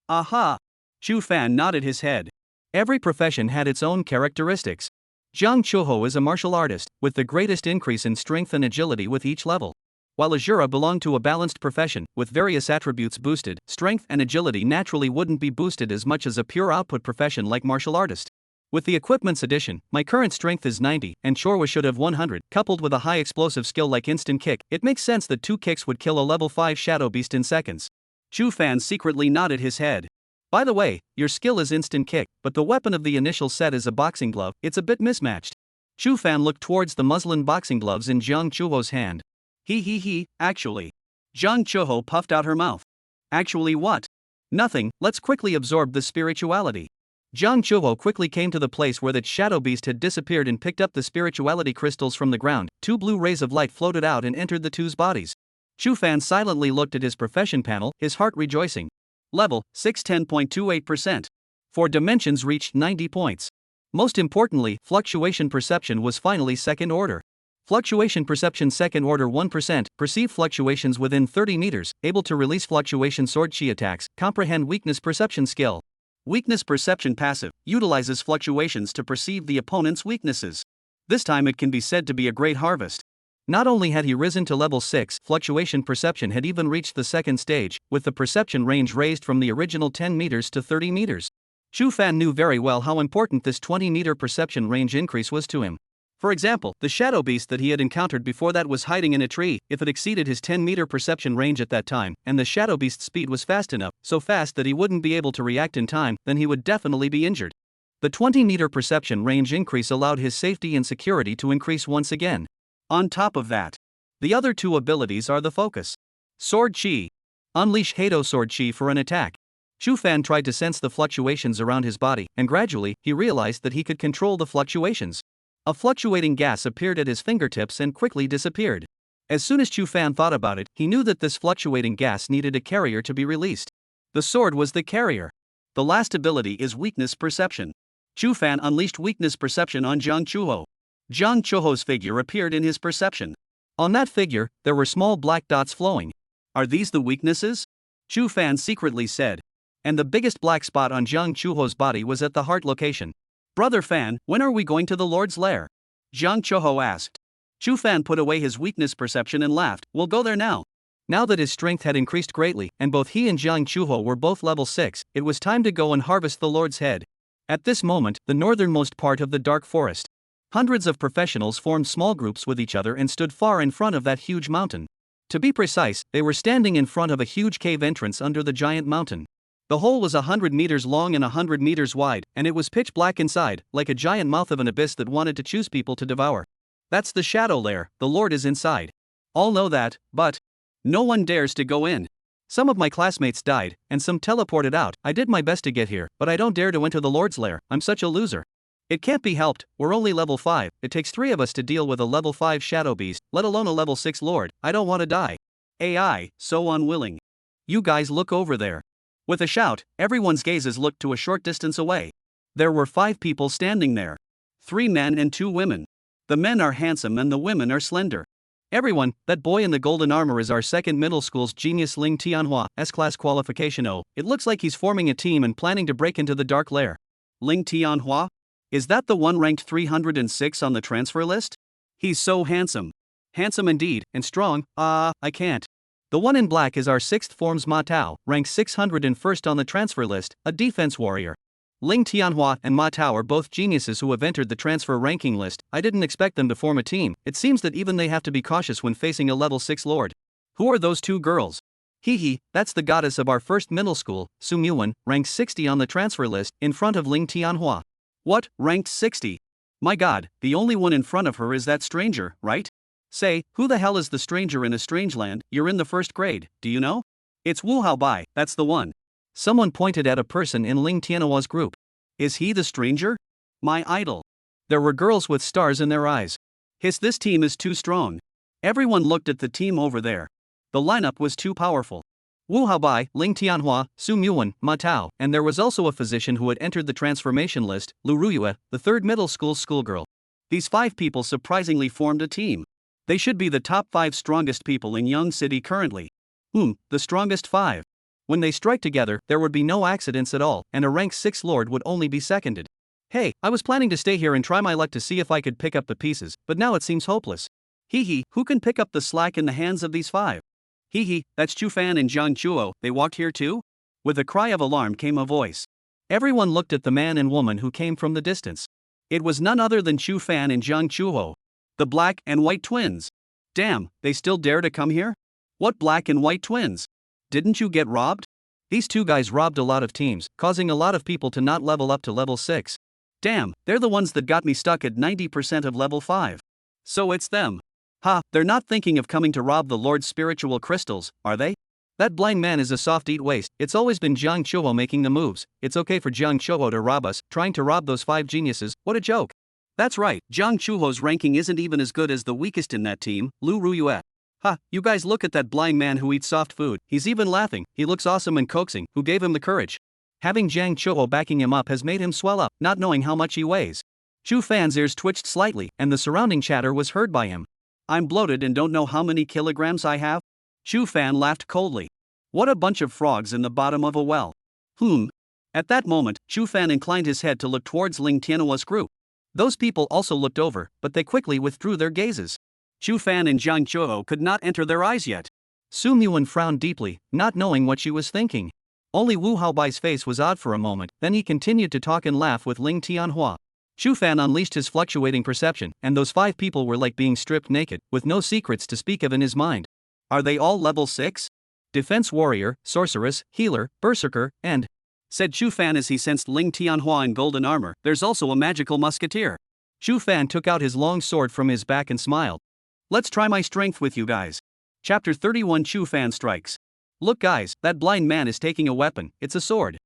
Aha! Chu Fan nodded his head. Every profession had its own characteristics. Jiang Chuho is a martial artist, with the greatest increase in strength and agility with each level. While Asura belonged to a balanced profession, with various attributes boosted, strength and agility naturally wouldn't be boosted as much as a pure output profession like martial artist. With the equipment's addition, my current strength is 90, and Chorwa should have 100, coupled with a high explosive skill like instant kick, it makes sense that 2 kicks would kill a level 5 shadow beast in seconds. Chu Fan secretly nodded his head. By the way, your skill is instant kick, but the weapon of the initial set is a boxing glove. It's a bit mismatched. Chu Fan looked towards the muslin boxing gloves in Jiang Chuho's hand. Actually. Jiang Chuho puffed out her mouth. Actually what? Nothing, let's quickly absorb the spirituality. Jiang Chuho quickly came to the place where that shadow beast had disappeared and picked up the spirituality crystals from the ground. 2 blue rays of light floated out and entered the two's bodies. Chu Fan silently looked at his profession panel, his heart rejoicing. Level, 610.28%. 4 dimensions reached 90 points. Most importantly, fluctuation perception was finally second order. Fluctuation perception second order 1%, perceive fluctuations within 30 meters, able to release fluctuation sword chi attacks, comprehend weakness perception skill. Weakness perception passive, utilizes fluctuations to perceive the opponent's weaknesses. This time it can be said to be a great harvest. Not only had he risen to level 6, fluctuation perception had even reached the second stage, with the perception range raised from the original 10 meters to 30 meters. Chu Fan knew very well how important this 20-meter perception range increase was to him. For example, the shadow beast that he had encountered before that was hiding in a tree. If it exceeded his 10-meter perception range at that time, and the shadow beast's speed was fast enough, so fast that he wouldn't be able to react in time, then he would definitely be injured. The 20-meter perception range increase allowed his safety and security to increase once again. On top of that, the other 2 abilities are the focus. Sword Chi. Unleash Hado Sword Chi for an attack. Chu Fan tried to sense the fluctuations around his body, and gradually, he realized that he could control the fluctuations. A fluctuating gas appeared at his fingertips and quickly disappeared. As soon as Chu Fan thought about it, he knew that this fluctuating gas needed a carrier to be released. The sword was the carrier. The last ability is weakness perception. Chu Fan unleashed weakness perception on Jiang Chuho. Jiang Chuho's figure appeared in his perception. On that figure, there were small black dots flowing. Are these the weaknesses? Chu Fan secretly said. And the biggest black spot on Jiang Chuho's body was at the heart location. Brother Fan, when are we going to the Lord's Lair? Jiang Chuho asked. Chu Fan put away his weakness perception and laughed. We'll go there now. Now that his strength had increased greatly, and both he and Jiang Chuho were both level 6, it was time to go and harvest the Lord's head. At this moment, the northernmost part of the dark forest. Hundreds of professionals formed small groups with each other and stood far in front of that huge mountain. To be precise, they were standing in front of a huge cave entrance under the giant mountain. The hole was 100 meters long and 100 meters wide, and it was pitch black inside, like a giant mouth of an abyss that wanted to choose people to devour. That's the shadow lair, the Lord is inside. All know that, but no one dares to go in. Some of my classmates died, and some teleported out. I did my best to get here, but I don't dare to enter the Lord's lair. I'm such a loser. It can't be helped, we're only level 5, it takes 3 of us to deal with a level 5 shadow beast, let alone a level 6 lord, I don't want to die. AI, so unwilling. You guys look over there. With a shout, everyone's gazes looked to a short distance away. There were 5 people standing there. 3 men and 2 women. The men are handsome and the women are slender. Everyone, that boy in the golden armor is our second middle school's genius Ling Tianhua, S-class qualification. Oh, it looks like he's forming a team and planning to break into the dark lair. Ling Tianhua? Is that the one ranked 306 on the transfer list? He's so handsome. Handsome indeed, and strong. I can't. The one in black is our 6th form's Ma Tao, ranked 601st on the transfer list, a defense warrior. Ling Tianhua and Ma Tao are both geniuses who have entered the transfer ranking list. I didn't expect them to form a team. It seems that even they have to be cautious when facing a level 6 lord. Who are those 2 girls? Hee, that's the goddess of our first middle school, Su Muwan, ranked 60 on the transfer list, in front of Ling Tianhua. What, ranked 60? My god, the only one in front of her is that stranger, right? Say, who the hell is the stranger in a strange land? You're in the 1st grade, do you know? It's Wu Haobai, that's the one. Someone pointed at a person in Ling Tianhua's group. Is he the stranger? My idol. There were girls with stars in their eyes. This team is too strong. Everyone looked at the team over there. The lineup was too powerful. Wu Haobai, Ling Tianhua, Su Muwan, Ma Tao, and there was also a physician who had entered the transformation list, Lu Ruyue, the 3rd middle school's schoolgirl. These 5 people surprisingly formed a team. They should be the top 5 strongest people in Young City currently. The strongest 5. When they strike together, there would be no accidents at all, and a rank 6 lord would only be seconded. Hey, I was planning to stay here and try my luck to see if I could pick up the pieces, but now it seems hopeless. Who can pick up the slack in the hands of these 5? That's Chu Fan and Jiang Chuho, they walked here too? With a cry of alarm came a voice. Everyone looked at the man and woman who came from the distance. It was none other than Chu Fan and Jiang Chuho. The black and white twins. Damn, they still dare to come here? What black and white twins? Didn't you get robbed? These 2 guys robbed a lot of teams, causing a lot of people to not level up to level 6. Damn, they're the ones that got me stuck at 90% of level 5. So it's them. They're not thinking of coming to rob the Lord's spiritual crystals, are they? That blind man is a soft-eat waste. It's always been Jiang Chuho making the moves. It's okay for Jiang Chuho to rob us, trying to rob those 5 geniuses, what a joke. That's right, Jiang Chuho's ranking isn't even as good as the weakest in that team, Lu Ruyue. You guys look at that blind man who eats soft food, he's even laughing, he looks awesome and coaxing, who gave him the courage? Having Jiang Chuho backing him up has made him swell up, not knowing how much he weighs. Chu Fan's ears twitched slightly, and the surrounding chatter was heard by him. I'm bloated and don't know how many kilograms I have? Chu Fan laughed coldly. What a bunch of frogs in the bottom of a well. At that moment, Chu Fan inclined his head to look towards Ling Tianhua's group. Those people also looked over, but they quickly withdrew their gazes. Chu Fan and Jiang Chuho could not enter their eyes yet. Su Muwan frowned deeply, not knowing what she was thinking. Only Wu Haobai's face was odd for a moment, then he continued to talk and laugh with Ling Tianhua. Chu Fan unleashed his fluctuating perception, and those 5 people were like being stripped naked, with no secrets to speak of in his mind. Are they all level 6? Defense warrior, sorceress, healer, berserker, and... said Chu Fan as he sensed Ling Tianhua in golden armor, there's also a magical musketeer. Chu Fan took out his long sword from his back and smiled. Let's try my strength with you guys. Chapter 31 Chu Fan strikes. Look guys, that blind man is taking a weapon, it's a sword.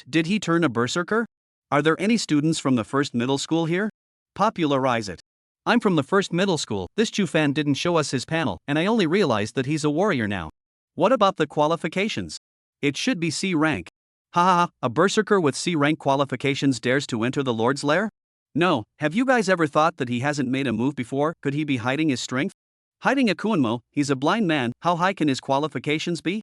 Did he turn a berserker? Are there any students from the 1st middle school here? Popularize it. I'm from the 1st middle school, this Chu Fan didn't show us his panel, and I only realized that he's a warrior now. What about the qualifications? It should be C rank. A berserker with C rank qualifications dares to enter the Lord's lair? No, have you guys ever thought that he hasn't made a move before? Could he be hiding his strength? Hiding a Kuenmo, he's a blind man, how high can his qualifications be?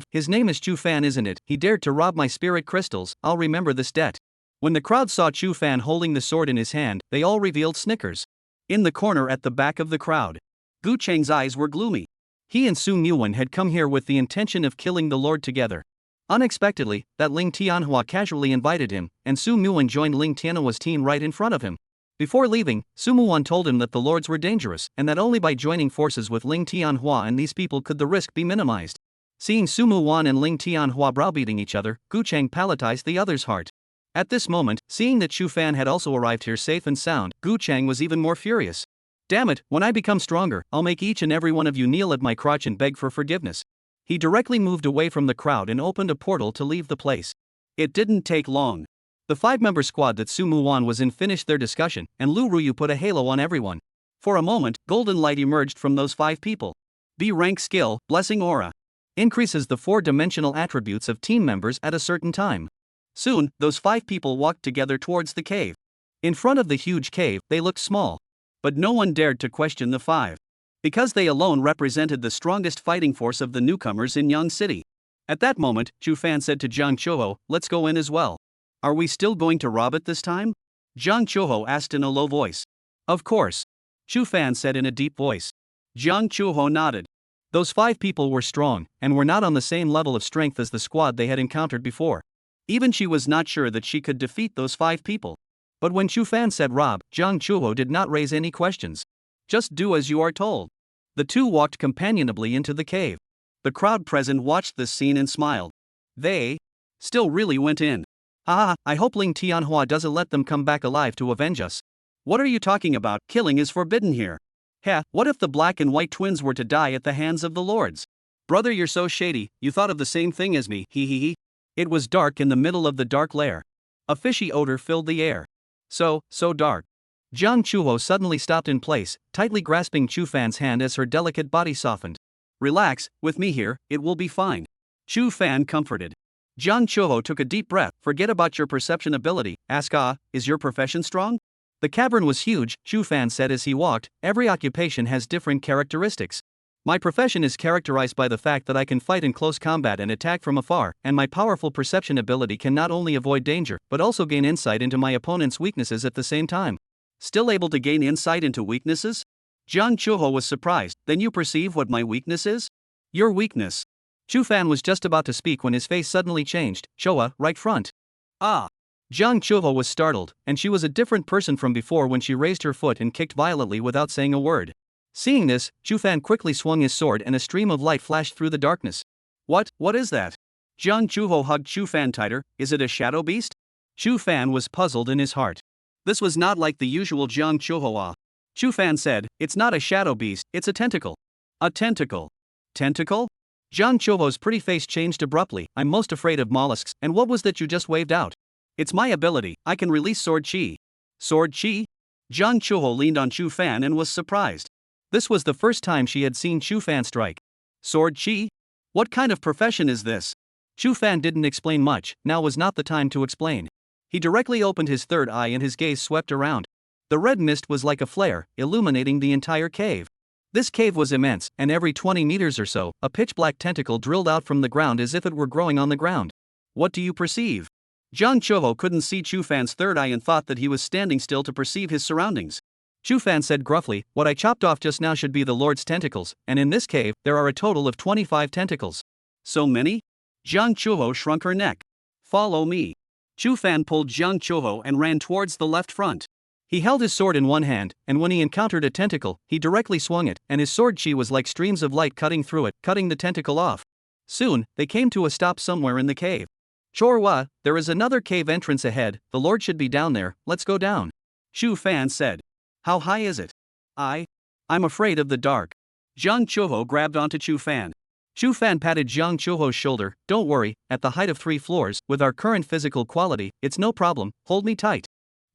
His name is Chu Fan isn't it? He dared to rob my spirit crystals, I'll remember this debt. When the crowd saw Chu Fan holding the sword in his hand, they all revealed snickers. In the corner at the back of the crowd, Gu Cheng's eyes were gloomy. He and Su Muwan had come here with the intention of killing the Lord together. Unexpectedly, that Ling Tianhua casually invited him, and Su Muwan joined Ling Tianhua's team right in front of him. Before leaving, Su Muwan told him that the lords were dangerous, and that only by joining forces with Ling Tianhua and these people could the risk be minimized. Seeing Su Muwan and Ling Tianhua browbeating each other, Gu Cheng palletized the other's heart. At this moment, seeing that Chu Fan had also arrived here safe and sound, Gu Cheng was even more furious. Damn it, when I become stronger, I'll make each and every one of you kneel at my crotch and beg for forgiveness. He directly moved away from the crowd and opened a portal to leave the place. It didn't take long. The 5-member squad that Su Muwan was in finished their discussion, and Lu Ruyu put a halo on everyone. For a moment, golden light emerged from those 5 people. B rank skill, blessing aura. Increases the 4-dimensional attributes of team members at a certain time. Soon, those 5 people walked together towards the cave. In front of the huge cave, they looked small. But no one dared to question the 5. Because they alone represented the strongest fighting force of the newcomers in Yang City. At that moment, Chu Fan said to Jiang Chuho, "Let's go in as well." "Are we still going to rob it this time?" Jiang Chuho asked in a low voice. "Of course," Chu Fan said in a deep voice. Jiang Chuho nodded. Those 5 people were strong, and were not on the same level of strength as the squad they had encountered before. Even she was not sure that she could defeat those 5 people. But when Chu Fan said rob, Jiang Chuho did not raise any questions. "Just do as you are told." The two walked companionably into the cave. The crowd present watched this scene and smiled. They still really went in. "Ah, I hope Ling Tianhua doesn't let them come back alive to avenge us." "What are you talking about? Killing is forbidden here." "Heh, what if the black and white twins were to die at the hands of the lords?" "Brother, you're so shady, you thought of the same thing as me, hee hee hee." It was dark in the middle of the dark lair. A fishy odor filled the air. So dark. Jiang Chuho suddenly stopped in place, tightly grasping Chu Fan's hand as her delicate body softened. "Relax, with me here, it will be fine." Chu Fan comforted. Jiang Chuho took a deep breath. "Forget about your perception ability, ask is your profession strong?" The cavern was huge, Chu Fan said as he walked. "Every occupation has different characteristics. My profession is characterized by the fact that I can fight in close combat and attack from afar, and my powerful perception ability can not only avoid danger, but also gain insight into my opponent's weaknesses at the same time." "Still able to gain insight into weaknesses?" Jiang Chuho was surprised. "Then you perceive what my weakness is?" "Your weakness." Chu Fan was just about to speak when his face suddenly changed. "Choa, right front." "Ah." Jiang Chuho was startled, and she was a different person from before when she raised her foot and kicked violently without saying a word. Seeing this, Chu Fan quickly swung his sword and a stream of light flashed through the darkness. What is that?" Jiang Chuho hugged Chu Fan tighter. "Is it a shadow beast?" Chu Fan was puzzled in his heart. This was not like the usual Jiang Chuho. Chu Fan said, "It's not a shadow beast, it's a tentacle." "A tentacle? Tentacle?" Jiang Chuho's pretty face changed abruptly. "I'm most afraid of mollusks, and what was that you just waved out?" "It's my ability, I can release sword chi." "Sword chi?" Jiang Chuho leaned on Chu Fan and was surprised. This was the first time she had seen Chu Fan strike. "Sword chi? What kind of profession is this?" Chu Fan didn't explain much. Now was not the time to explain. He directly opened his third eye and his gaze swept around. The red mist was like a flare, illuminating the entire cave. This cave was immense, and every 20 meters or so, a pitch-black tentacle drilled out from the ground as if it were growing on the ground. "What do you perceive?" Jiang Chuho couldn't see Chu Fan's third eye and thought that he was standing still to perceive his surroundings. Chu Fan said gruffly, "What I chopped off just now should be the Lord's tentacles, and in this cave, there are a total of 25 tentacles." "So many?" Jiang Chuho shrunk her neck. "Follow me." Chu Fan pulled Jiang Chuho and ran towards the left front. He held his sword in one hand, and when he encountered a tentacle, he directly swung it, and his sword chi was like streams of light cutting through it, cutting the tentacle off. Soon, they came to a stop somewhere in the cave. "Chorwa, there is another cave entrance ahead, the Lord should be down there, let's go down," Chu Fan said. "How high is it?" I'm afraid of the dark." Jiang Chuho grabbed onto Chu Fan. Chu Fan patted Jiang Chuho's shoulder. "Don't worry, at the height of 3 floors, with our current physical quality, it's no problem, hold me tight."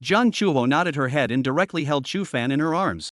Jiang Chuho nodded her head and directly held Chu Fan in her arms.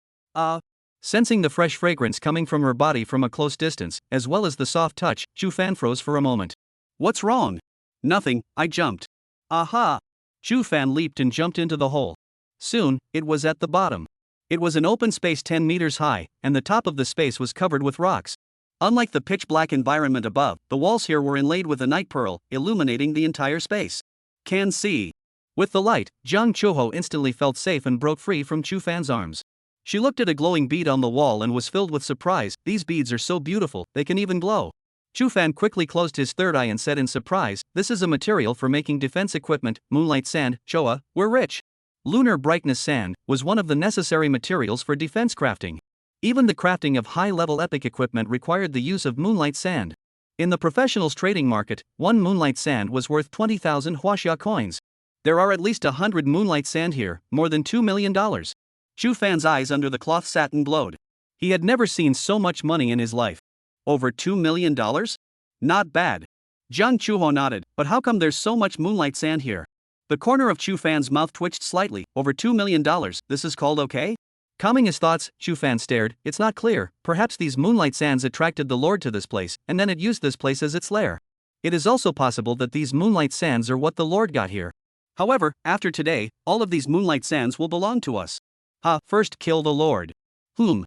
Sensing the fresh fragrance coming from her body from a close distance, as well as the soft touch, Chu Fan froze for a moment. "What's wrong?" "Nothing, I jumped." "Aha!" Chu Fan leaped and jumped into the hole. Soon, it was at the bottom. It was an open space 10 meters high, and the top of the space was covered with rocks. Unlike the pitch-black environment above, the walls here were inlaid with a night pearl, illuminating the entire space. "Can see." With the light, Jiang Chuho instantly felt safe and broke free from Chu Fan's arms. She looked at a glowing bead on the wall and was filled with surprise. "These beads are so beautiful, they can even glow." Chu Fan quickly closed his third eye and said in surprise, "This is a material for making defense equipment, moonlight sand, Choa, we're rich." Lunar brightness sand was one of the necessary materials for defense crafting. Even the crafting of high-level epic equipment required the use of moonlight sand. In the professionals trading market, one moonlight sand was worth 20,000 huaxia coins. There are at least 100 moonlight sand here, more than $2 million. Chu Fan's eyes under the cloth satin glowed. He had never seen so much money in his life. Over $2 million? Not bad. Jiang Chuho nodded, "But how come there's so much moonlight sand here?" The corner of Chu Fan's mouth twitched slightly. "Over $2 million, this is called okay?" Calming his thoughts, Chu Fan stared. It's not clear, perhaps these moonlight sands attracted the Lord to this place, and then it used this place as its lair. It is also possible that these moonlight sands are what the Lord got here. However, after today, all of these moonlight sands will belong to us. First kill the Lord. Jiang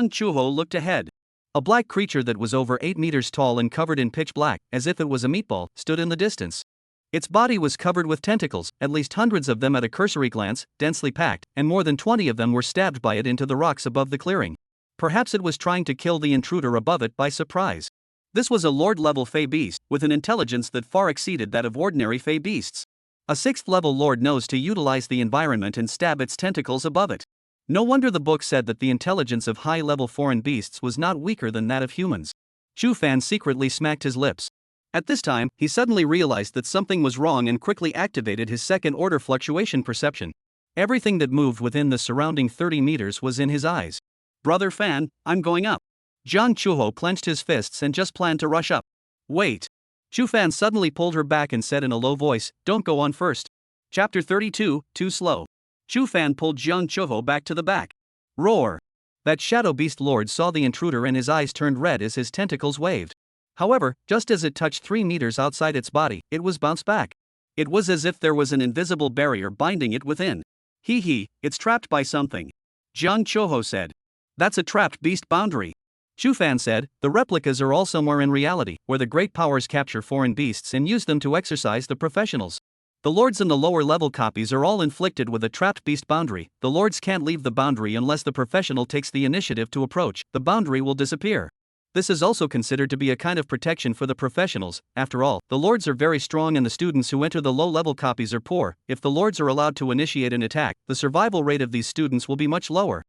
Chuho looked ahead. A black creature that was over 8 meters tall and covered in pitch black, as if it was a meatball, stood in the distance. Its body was covered with tentacles, at least hundreds of them at a cursory glance, densely packed, and more than 20 of them were stabbed by it into the rocks above the clearing. Perhaps it was trying to kill the intruder above it by surprise. This was a Lord-level Fey beast, with an intelligence that far exceeded that of ordinary Fey beasts. A 6th-level Lord knows to utilize the environment and stab its tentacles above it. No wonder the book said that the intelligence of high-level foreign beasts was not weaker than that of humans. Chu Fan secretly smacked his lips. At this time, he suddenly realized that something was wrong and quickly activated his second-order fluctuation perception. Everything that moved within the surrounding 30 meters was in his eyes. Brother Fan, I'm going up. Jiang Chuho clenched his fists and just planned to rush up. Wait. Chu Fan suddenly pulled her back and said in a low voice, don't go on first. Chapter 32, Too Slow. Chu Fan pulled Jiang Chuho back to the back. Roar. That shadow beast lord saw the intruder and his eyes turned red as his tentacles waved. However, just as it touched 3 meters outside its body, it was bounced back. It was as if there was an invisible barrier binding it within. It's trapped by something. Jiang Chuho said. That's a trapped beast boundary. Chu Fan said, the replicas are all somewhere in reality, where the great powers capture foreign beasts and use them to exercise the professionals. The lords and the lower level copies are all inflicted with a trapped beast boundary. The lords can't leave the boundary unless the professional takes the initiative to approach, the boundary will disappear. This is also considered to be a kind of protection for the professionals. After all, the lords are very strong and the students who enter the low-level copies are poor. If the lords are allowed to initiate an attack, the survival rate of these students will be much lower.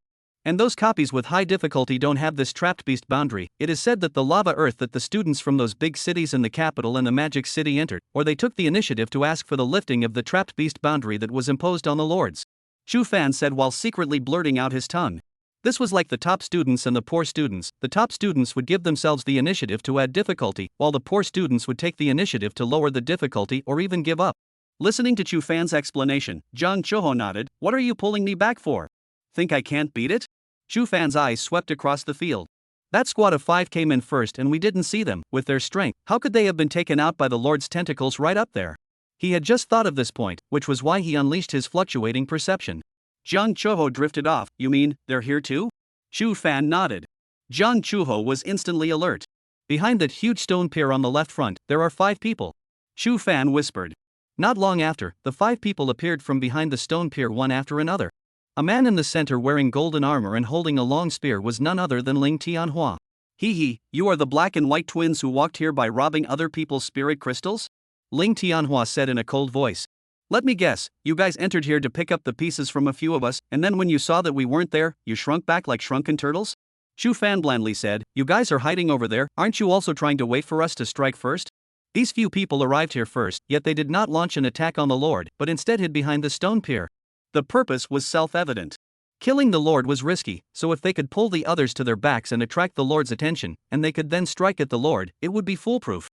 And those copies with high difficulty don't have this trapped beast boundary. It is said that the lava earth that the students from those big cities and the capital and the magic city entered, or they took the initiative to ask for the lifting of the trapped beast boundary that was imposed on the lords. Chu Fan said while secretly blurting out his tongue. This was like the top students and the poor students. The top students would give themselves the initiative to add difficulty, while the poor students would take the initiative to lower the difficulty or even give up. Listening to Chu Fan's explanation, Jiang Chuho nodded. What are you pulling me back for? Think I can't beat it? Chu Fan's eyes swept across the field. That squad of 5 came in first and we didn't see them. With their strength, how could they have been taken out by the Lord's tentacles right up there? He had just thought of this point, which was why he unleashed his fluctuating perception. Jiang Chuho drifted off. You mean, they're here too? Chu Fan nodded. Jiang Chuho was instantly alert. Behind that huge stone pier on the left front, there are 5 people. Chu Fan whispered. Not long after, the 5 people appeared from behind the stone pier one after another. A man in the center wearing golden armor and holding a long spear was none other than Ling Tianhua. You are the black and white twins who walked here by robbing other people's spirit crystals? Ling Tianhua said in a cold voice. Let me guess, you guys entered here to pick up the pieces from a few of us, and then when you saw that we weren't there, you shrunk back like shrunken turtles? Chu Fan blandly said, you guys are hiding over there, aren't you also trying to wait for us to strike first? These few people arrived here first, yet they did not launch an attack on the Lord, but instead hid behind the stone pier. The purpose was self-evident. Killing the Lord was risky, so if they could pull the others to their backs and attract the Lord's attention, and they could then strike at the Lord, it would be foolproof.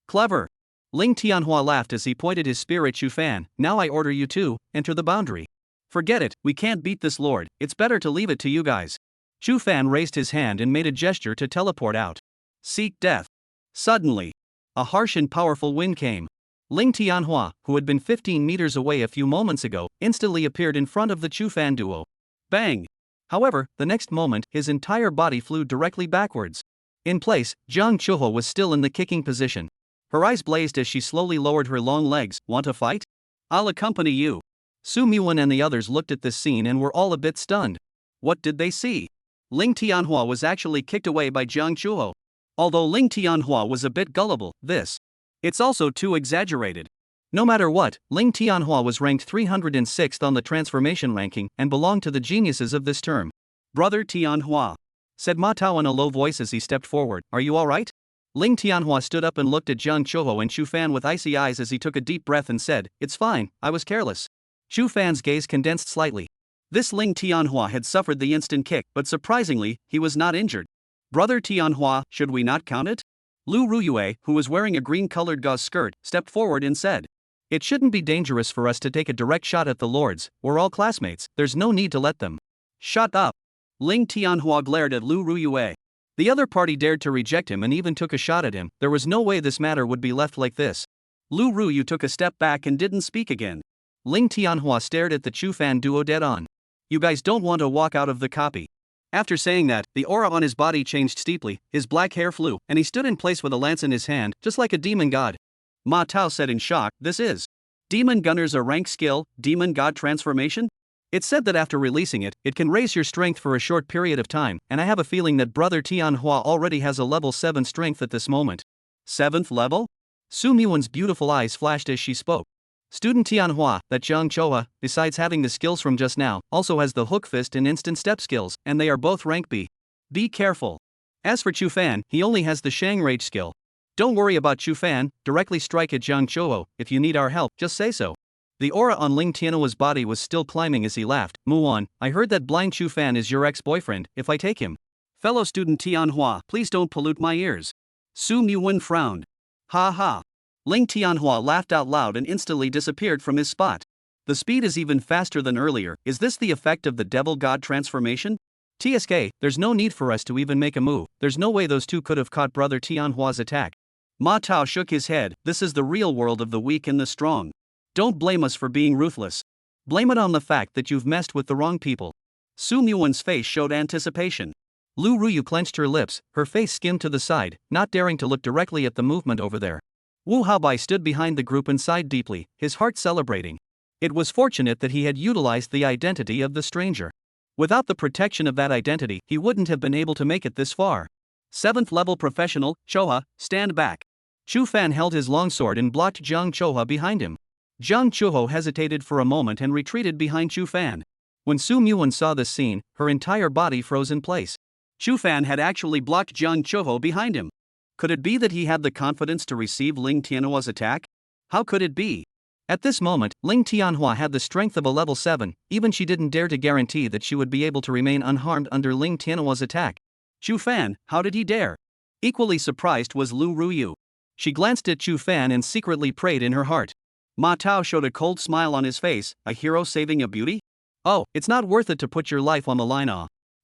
Clever. Ling Tianhua laughed as he pointed his spear at Chu Fan. Now I order you to enter the boundary. Forget it, we can't beat this Lord, it's better to leave it to you guys. Chu Fan raised his hand and made a gesture to teleport out. Seek death. Suddenly, a harsh and powerful wind came. Ling Tianhua, who had been 15 meters away a few moments ago, instantly appeared in front of the Chu Fan duo. Bang! However, the next moment, his entire body flew directly backwards. In place, Jiang Chuho was still in the kicking position. Her eyes blazed as she slowly lowered her long legs. Want to fight? I'll accompany you. Su Muwan and the others looked at this scene and were all a bit stunned. What did they see? Ling Tianhua was actually kicked away by Jiang Chuho. Although Ling Tianhua was a bit gullible, it's also too exaggerated. No matter what, Ling Tianhua was ranked 306th on the transformation ranking and belonged to the geniuses of this term. Brother Tianhua, said Ma Tao in a low voice as he stepped forward, are you alright? Ling Tianhua stood up and looked at Jiang Chuho and Chu Fan with icy eyes as he took a deep breath and said, it's fine, I was careless. Chu Fan's gaze condensed slightly. This Ling Tianhua had suffered the instant kick, but surprisingly, he was not injured. Brother Tianhua, should we not count it? Lu Ruyue, who was wearing a green-colored gauze skirt, stepped forward and said, it shouldn't be dangerous for us to take a direct shot at the lords, we're all classmates, there's no need to let them. Shut up. Ling Tianhua glared at Lu Ruyue. The other party dared to reject him and even took a shot at him. There was no way this matter would be left like this. Lu Ruyu took a step back and didn't speak again. Ling Tianhua stared at the Chu Fan duo dead on. You guys don't want to walk out of the copy. After saying that, the aura on his body changed steeply, his black hair flew, and he stood in place with a lance in his hand, just like a demon god. Ma Tao said in shock, this is Demon Gunner's a rank skill, demon god transformation? It's said that after releasing it, it can raise your strength for a short period of time, and I have a feeling that Brother Tianhua already has a level 7 strength at this moment. 7th level? Su Muwan's beautiful eyes flashed as she spoke. Student Tianhua, that Jiang Chuho, besides having the skills from just now, also has the hook fist and instant step skills, and they are both rank B. Be careful. As for Chu Fan, he only has the Shang Rage skill. Don't worry about Chu Fan, directly strike at Jiang Chuho. If you need our help, just say so. The aura on Ling Tianhua's body was still climbing as he laughed. Muwan, I heard that blind Chu Fan is your ex-boyfriend, if I take him. Fellow student Tianhua, please don't pollute my ears. Su Muwan frowned. Ha ha. Ling Tianhua laughed out loud and instantly disappeared from his spot. The speed is even faster than earlier. Is this the effect of the devil god transformation? TSK, there's no need for us to even make a move. There's no way those two could have caught Brother Tianhua's attack. Ma Tao shook his head. This is the real world of the weak and the strong. Don't blame us for being ruthless. Blame it on the fact that you've messed with the wrong people. Su Muwan's face showed anticipation. Lu Ruyu clenched her lips, her face skimmed to the side, not daring to look directly at the movement over there. Wu Haobai stood behind the group and sighed deeply, his heart celebrating. It was fortunate that he had utilized the identity of the stranger. Without the protection of that identity, he wouldn't have been able to make it this far. 7th level professional, Chuho, stand back. Chu Fan held his longsword and blocked Jiang Chuho behind him. Jiang Chuho hesitated for a moment and retreated behind Chu Fan. When Su Muwan saw this scene, her entire body froze in place. Chu Fan had actually blocked Jiang Chuho behind him. Could it be that he had the confidence to receive Ling Tianhua's attack? How could it be? At this moment, Ling Tianhua had the strength of a level 7, even she didn't dare to guarantee that she would be able to remain unharmed under Ling Tianhua's attack. Chu Fan, how did he dare? Equally surprised was Lu Ruyu. She glanced at Chu Fan and secretly prayed in her heart. Ma Tao showed a cold smile on his face, a hero saving a beauty? Oh, it's not worth it to put your life on the line.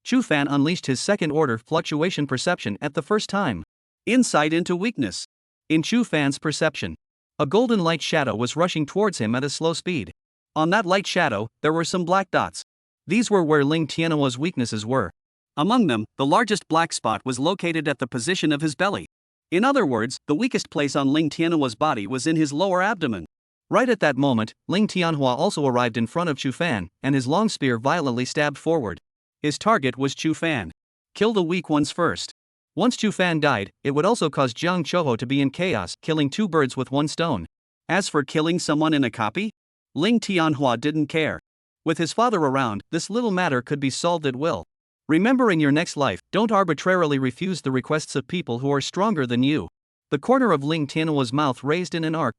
Chu Fan unleashed his second-order fluctuation perception at the first time. Insight into weakness. In Chu Fan's perception, a golden light shadow was rushing towards him at a slow speed. On that light shadow, there were some black dots. These were where Ling Tianhua's weaknesses were. Among them, the largest black spot was located at the position of his belly. In other words, the weakest place on Ling Tianhua's body was in his lower abdomen. Right at that moment, Ling Tianhua also arrived in front of Chu Fan, and his long spear violently stabbed forward. His target was Chu Fan. Kill the weak ones first. Once Chu Fan died, it would also cause Jiang Chuho to be in chaos, killing 2 birds with 1 stone. As for killing someone in a copy, Ling Tianhua didn't care. With his father around, this little matter could be solved at will. Remember, in your next life, don't arbitrarily refuse the requests of people who are stronger than you. The corner of Ling Tianhua's mouth raised in an arc.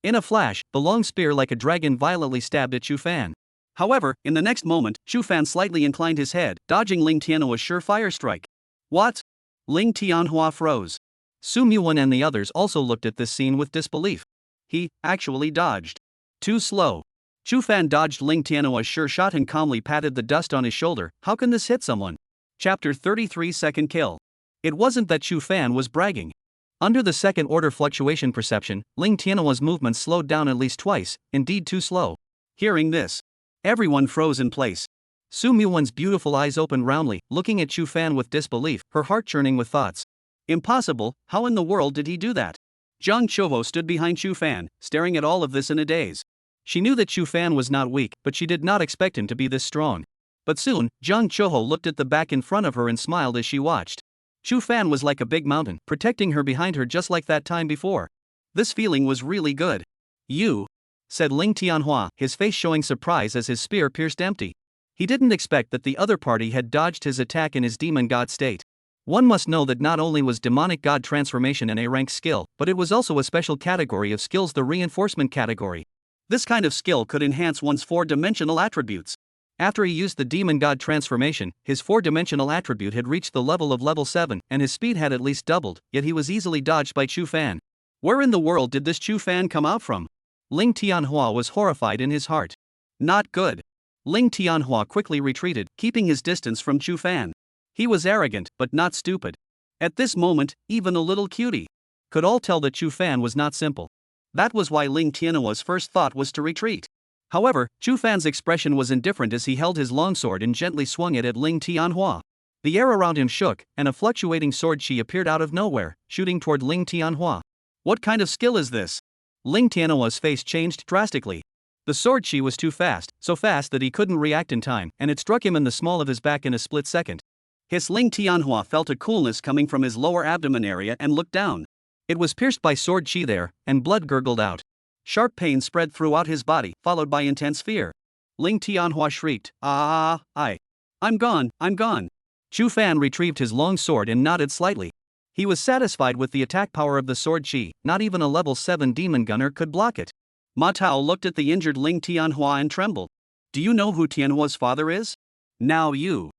In a flash, the long spear like a dragon violently stabbed at Chu Fan. However, in the next moment, Chu Fan slightly inclined his head, dodging Ling Tianhua's surefire strike. What? Ling Tianhua froze. Su Muwan and the others also looked at this scene with disbelief. He actually dodged. Too slow. Chu Fan dodged Ling Tianhua's sure shot and calmly patted the dust on his shoulder. How can this hit someone? Chapter 33 Second Kill. It wasn't that Chu Fan was bragging. Under the second-order fluctuation perception, Ling Tianhua's movements slowed down at least twice, indeed too slow. Hearing this, everyone froze in place. Su Muwan's beautiful eyes opened roundly, looking at Chu Fan with disbelief, her heart churning with thoughts. Impossible, how in the world did he do that? Jiang Chuho stood behind Chu Fan, staring at all of this in a daze. She knew that Chu Fan was not weak, but she did not expect him to be this strong. But soon, Jiang Chuho looked at the back in front of her and smiled as she watched. Chu Fan was like a big mountain, protecting her behind her just like that time before. This feeling was really good. You, said Ling Tianhua, his face showing surprise as his spear pierced empty. He didn't expect that the other party had dodged his attack in his demon god state. One must know that not only was demonic god transformation an A-rank skill, but it was also a special category of skills, the reinforcement category. This kind of skill could enhance one's 4-dimensional attributes. After he used the demon god transformation, his 4-dimensional attribute had reached the level of level 7, and his speed had at least doubled, yet he was easily dodged by Chu Fan. Where in the world did this Chu Fan come out from? Ling Tianhua was horrified in his heart. Not good. Ling Tianhua quickly retreated, keeping his distance from Chu Fan. He was arrogant, but not stupid. At this moment, even a little cutie could all tell that Chu Fan was not simple. That was why Ling Tianhua's first thought was to retreat. However, Chu Fan's expression was indifferent as he held his longsword and gently swung it at Ling Tianhua. The air around him shook, and a fluctuating sword chi appeared out of nowhere, shooting toward Ling Tianhua. What kind of skill is this? Ling Tianhua's face changed drastically. The sword chi was too fast, so fast that he couldn't react in time, and it struck him in the small of his back in a split second. Ling Tianhua felt a coolness coming from his lower abdomen area and looked down. It was pierced by sword chi there, and blood gurgled out. Sharp pain spread throughout his body, followed by intense fear. Ling Tianhua shrieked, I'm gone, I'm gone. Chu Fan retrieved his long sword and nodded slightly. He was satisfied with the attack power of the sword chi, not even a level 7 demon gunner could block it. Ma Tao looked at the injured Ling Tianhua and trembled. Do you know who Tianhua's father is? Now you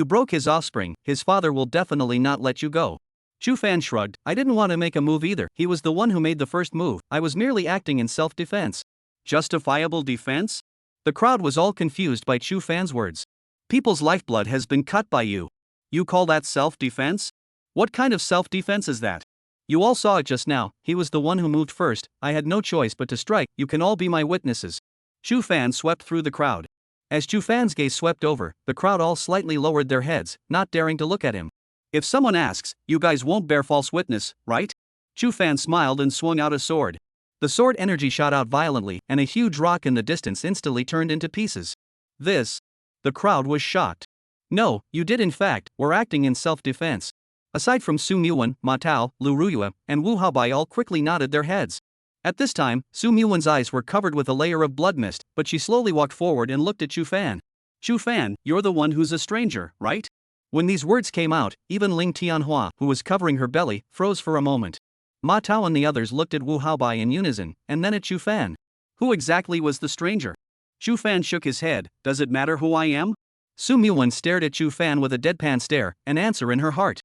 broke his offspring, his father will definitely not let you go. Chu Fan shrugged, I didn't want to make a move either, he was the one who made the first move, I was merely acting in self-defense. Justifiable defense? The crowd was all confused by Chu Fan's words. People's lifeblood has been cut by you. You call that self-defense? What kind of self-defense is that? You all saw it just now, he was the one who moved first, I had no choice but to strike, you can all be my witnesses. Chu Fan swept through the crowd. As Chu Fan's gaze swept over, the crowd all slightly lowered their heads, not daring to look at him. If someone asks, you guys won't bear false witness, right? Chu Fan smiled and swung out a sword. The sword energy shot out violently, and a huge rock in the distance instantly turned into pieces. The crowd was shocked. No, you did in fact, were acting in self-defense. Aside from Su Muwan, Ma Tao, Lu Ruyue, and Wu Haobai all quickly nodded their heads. At this time, Su Muwan's eyes were covered with a layer of blood mist, but she slowly walked forward and looked at Chu Fan. Chu Fan, you're the one who's a stranger, right? When these words came out, even Ling Tianhua, who was covering her belly, froze for a moment. Ma Tao and the others looked at Wu Haobai in unison, and then at Chu Fan. Who exactly was the stranger? Chu Fan shook his head, does it matter who I am? Su Muwan stared at Chu Fan with a deadpan stare, an answer in her heart.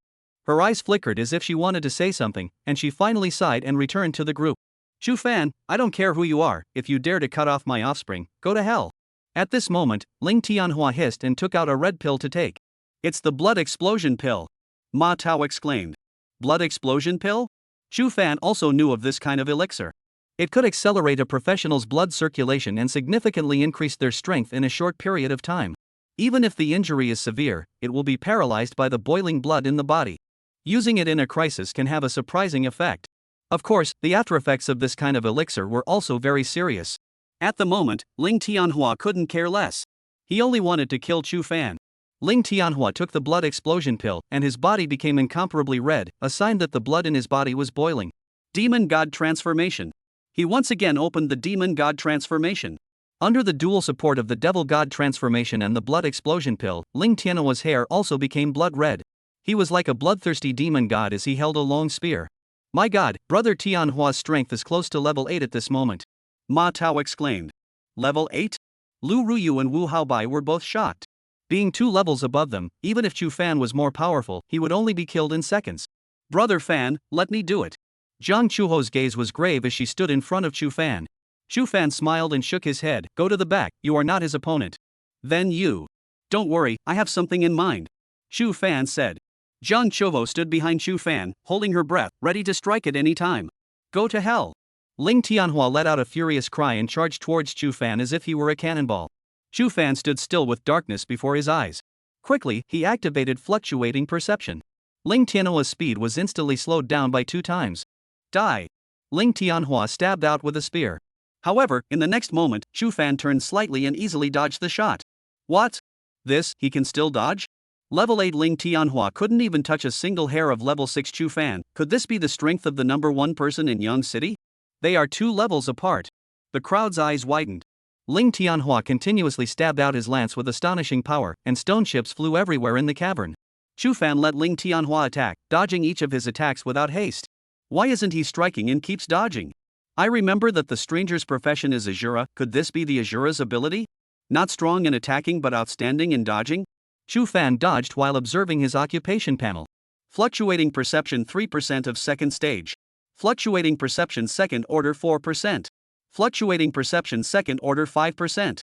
Her eyes flickered as if she wanted to say something, and she finally sighed and returned to the group. Chu Fan, I don't care who you are, if you dare to cut off my offspring, go to hell. At this moment, Ling Tianhua hissed and took out a red pill to take. It's the blood explosion pill. Ma Tao exclaimed. Blood explosion pill? Chu Fan also knew of this kind of elixir. It could accelerate a professional's blood circulation and significantly increase their strength in a short period of time. Even if the injury is severe, it will be paralyzed by the boiling blood in the body. Using it in a crisis can have a surprising effect. Of course, the aftereffects of this kind of elixir were also very serious. At the moment, Ling Tianhua couldn't care less. He only wanted to kill Chu Fan. Ling Tianhua took the blood explosion pill, and his body became incomparably red, a sign that the blood in his body was boiling. Demon God Transformation. He once again opened the Demon God Transformation. Under the dual support of the Devil God Transformation and the blood explosion pill, Ling Tianhua's hair also became blood red. He was like a bloodthirsty demon god as he held a long spear. My god, Brother Tianhua's strength is close to level 8 at this moment. Ma Tao exclaimed. Level 8? Lu Ruyue and Wu Haobai were both shocked. Being 2 levels above them, even if Chu Fan was more powerful, he would only be killed in seconds. Brother Fan, let me do it. Jiang Chuho's gaze was grave as she stood in front of Chu Fan. Chu Fan smiled and shook his head. Go to the back, you are not his opponent. Then you. Don't worry, I have something in mind. Chu Fan said. Jiang Chuho stood behind Chu Fan, holding her breath, ready to strike at any time. Go to hell. Ling Tianhua let out a furious cry and charged towards Chu Fan as if he were a cannonball. Chu Fan stood still with darkness before his eyes. Quickly, he activated fluctuating perception. Ling Tianhua's speed was instantly slowed down by 2 times. Die. Ling Tianhua stabbed out with a spear. However, in the next moment, Chu Fan turned slightly and easily dodged the shot. What? This, he can still dodge? Level 8 Ling Tianhua couldn't even touch a single hair of level 6 Chu Fan. Could this be the strength of the number 1 person in Yang City? They are 2 levels apart. The crowd's eyes widened. Ling Tianhua continuously stabbed out his lance with astonishing power, and stone chips flew everywhere in the cavern. Chu Fan let Ling Tianhua attack, dodging each of his attacks without haste. Why isn't he striking and keeps dodging? I remember that the stranger's profession is Asura. Could this be the Asura's ability? Not strong in attacking but outstanding in dodging? Chu Fan dodged while observing his occupation panel. Fluctuating perception 3% of second stage. Fluctuating perception second order 4%. Fluctuating perception second order 5%.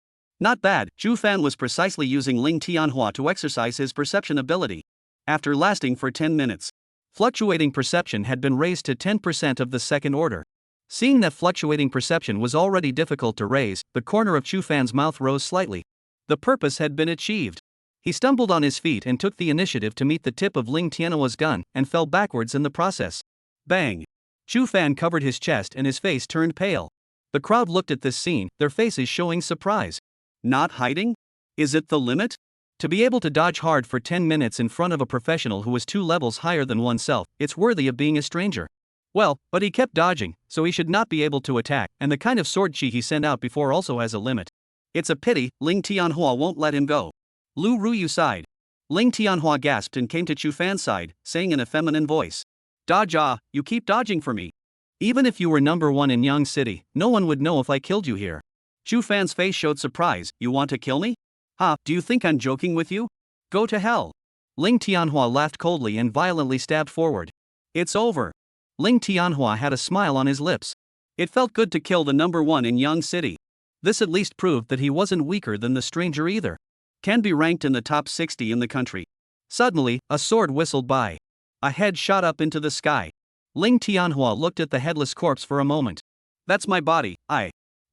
Not bad. Chu Fan was precisely using Ling Tianhua to exercise his perception ability. After lasting for 10 minutes, fluctuating perception had been raised to 10% of the second order. Seeing that fluctuating perception was already difficult to raise, the corner of Chu Fan's mouth rose slightly. The purpose had been achieved. He stumbled on his feet and took the initiative to meet the tip of Ling Tianhua's gun and fell backwards in the process. Bang! Chu Fan covered his chest and his face turned pale. The crowd looked at this scene, their faces showing surprise. Not hiding? Is it the limit? To be able to dodge hard for 10 minutes in front of a professional who was 2 levels higher than oneself, it's worthy of being a stranger. Well, but he kept dodging, so he should not be able to attack, and the kind of sword chi he sent out before also has a limit. It's a pity, Ling Tianhua won't let him go. Lu Ruyu sighed. Ling Tianhua gasped and came to Chu Fan's side, saying in a feminine voice. Dodge you keep dodging for me. Even if you were number 1 in Yang City, no one would know if I killed you here. Chu Fan's face showed surprise. You want to kill me? Ha, do you think I'm joking with you? Go to hell. Ling Tianhua laughed coldly and violently stabbed forward. It's over. Ling Tianhua had a smile on his lips. It felt good to kill the number 1 in Yang City. This at least proved that he wasn't weaker than the stranger either. Can be ranked in the top 60 in the country. Suddenly, a sword whistled by. A head shot up into the sky. Ling Tianhua looked at the headless corpse for a moment. That's my body,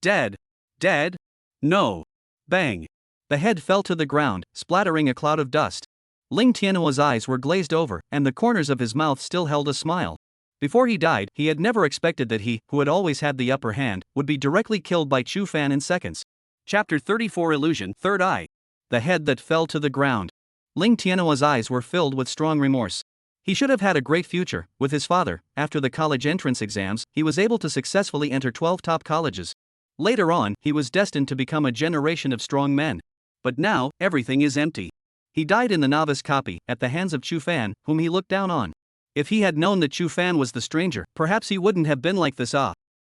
Dead? Dead? No. Bang. The head fell to the ground, splattering a cloud of dust. Ling Tianhua's eyes were glazed over, and the corners of his mouth still held a smile. Before he died, he had never expected that he, who had always had the upper hand, would be directly killed by Chu Fan in seconds. Chapter 34 Illusion, Third Eye. The head that fell to the ground. Ling Tianhua's eyes were filled with strong remorse. He should have had a great future. With his father, after the college entrance exams, he was able to successfully enter 12 top colleges. Later on, he was destined to become a generation of strong men. But now, everything is empty. He died in the novice copy, at the hands of Chu Fan, whom he looked down on. If he had known that Chu Fan was the stranger, perhaps he wouldn't have been like this.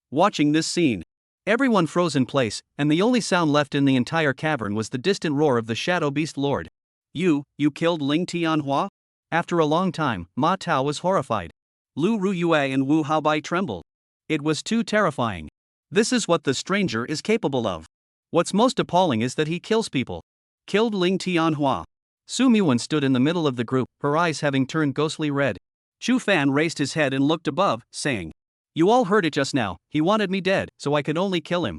Watching this scene, everyone froze in place, and the only sound left in the entire cavern was the distant roar of the Shadow Beast Lord. You killed Ling Tianhua? After a long time, Ma Tao was horrified. Lu Ruyue and Wu Haobai trembled. It was too terrifying. This is what the stranger is capable of. What's most appalling is that he kills people. Killed Ling Tianhua. Su Muwan stood in the middle of the group, her eyes having turned ghostly red. Chu Fan raised his head and looked above, saying, You all heard it just now, he wanted me dead, so I could only kill him.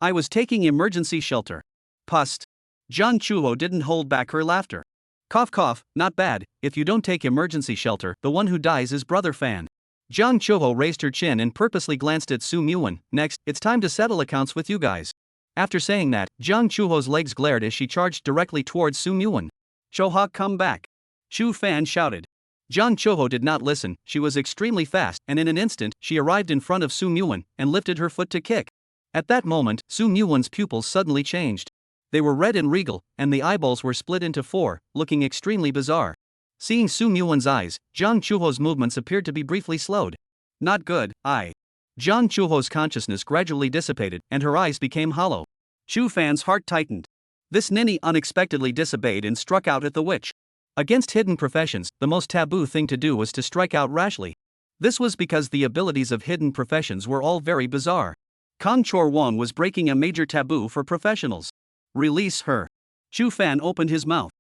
I was taking emergency shelter. Pust. Jiang Chuho didn't hold back her laughter. Cough cough, not bad, if you don't take emergency shelter, the one who dies is Brother Fan. Jiang Chuho raised her chin and purposely glanced at Su Muwan. Next, it's time to settle accounts with you guys. After saying that, Jiang Chuho's legs glared as she charged directly towards Su Muwan. Chuho, come back. Chu Fan shouted. Jiang Chuho did not listen, she was extremely fast, and in an instant, she arrived in front of Su Muwan, and lifted her foot to kick. At that moment, Su Muwan's pupils suddenly changed. They were red and regal, and the eyeballs were split into 4, looking extremely bizarre. Seeing Su Muwan's eyes, Jiang Chuho's movements appeared to be briefly slowed. Not good, Jiang Chuho's consciousness gradually dissipated, and her eyes became hollow. Chu Fan's heart tightened. This ninny unexpectedly disobeyed and struck out at the witch. Against hidden professions, the most taboo thing to do was to strike out rashly. This was because the abilities of hidden professions were all very bizarre. Kong Chor Won was breaking a major taboo for professionals. Release her. Chu Fan opened his mouth.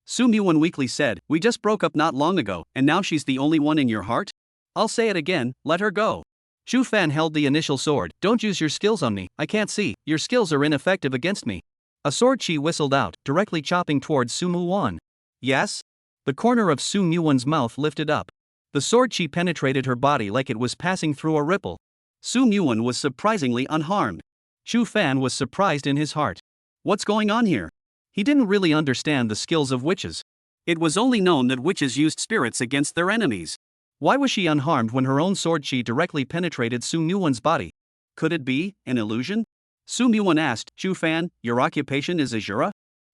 Su Muwan weakly said, We just broke up not long ago, and now she's the only one in your heart? I'll say it again, let her go. Chu Fan held the initial sword. Don't use your skills on me, I can't see, your skills are ineffective against me. A sword chi whistled out, directly chopping towards Su Muwan. Yes? The corner of Su Muwan's mouth lifted up. The sword chi penetrated her body like it was passing through a ripple. Su Muwan was surprisingly unharmed. Chu Fan was surprised in his heart. What's going on here? He didn't really understand the skills of witches. It was only known that witches used spirits against their enemies. Why was she unharmed when her own sword chi directly penetrated Su Muwan's body? Could it be an illusion? Su Muwan asked, Chu Fan, your occupation is Asura?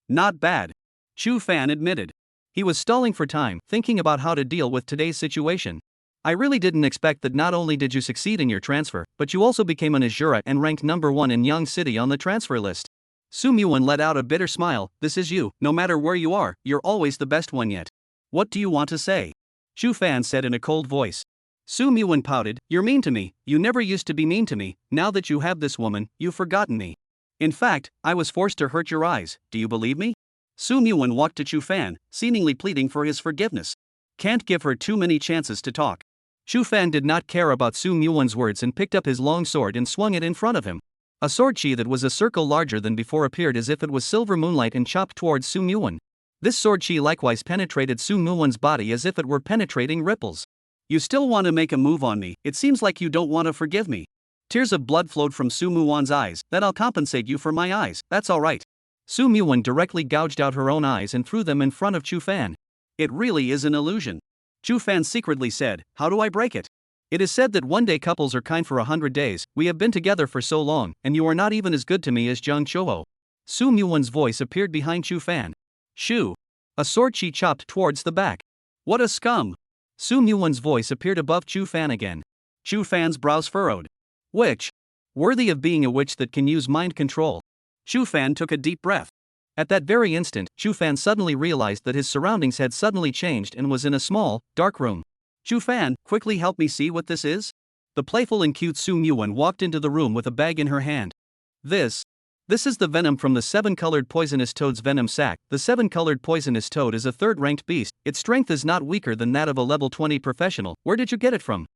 Not bad. Chu Fan admitted. He was stalling for time, thinking about how to deal with today's situation. I really didn't expect that not only did you succeed in your transfer, but you also became an Asura and ranked number 1 in Yang City on the transfer list. Su Muwan let out a bitter smile. This is you, no matter where you are, you're always the best one yet. What do you want to say? Chu Fan said in a cold voice. Su Muwan pouted, You're mean to me, you never used to be mean to me, now that you have this woman, you've forgotten me. In fact, I was forced to hurt your eyes, do you believe me? Su Muwan walked to Chu Fan, seemingly pleading for his forgiveness. Can't give her too many chances to talk. Chu Fan did not care about Su Muwan's words and picked up his long sword and swung it in front of him. A sword chi that was a circle larger than before appeared as if it was silver moonlight and chopped towards Su Muwan. This sword chi likewise penetrated Su Muwan's body as if it were penetrating ripples. You still want to make a move on me, it seems like you don't want to forgive me. Tears of blood flowed from Su Muwan's eyes. That I'll compensate you for my eyes, that's alright. Su Muwan directly gouged out her own eyes and threw them in front of Chu Fan. It really is an illusion. Chu Fan secretly said, how do I break it? It is said that one day couples are kind for 100 days, we have been together for so long, and you are not even as good to me as Jiang Chuho. Su Muwan's voice appeared behind Chu Fan. Shoo! A sword chi chopped towards the back. What a scum! Su Muwan's voice appeared above Chu Fan again. Chu Fan's brows furrowed. Witch! Worthy of being a witch that can use mind control. Chu Fan took a deep breath. At that very instant, Chu Fan suddenly realized that his surroundings had suddenly changed and was in a small, dark room. Chu Fan, quickly help me see what this is? The playful and cute Su Muwan walked into the room with a bag in her hand. This is the venom from the 7-colored poisonous toad's venom sac. The 7-colored poisonous toad is a 3rd-ranked beast. Its strength is not weaker than that of a level 20 professional. Where did you get it from?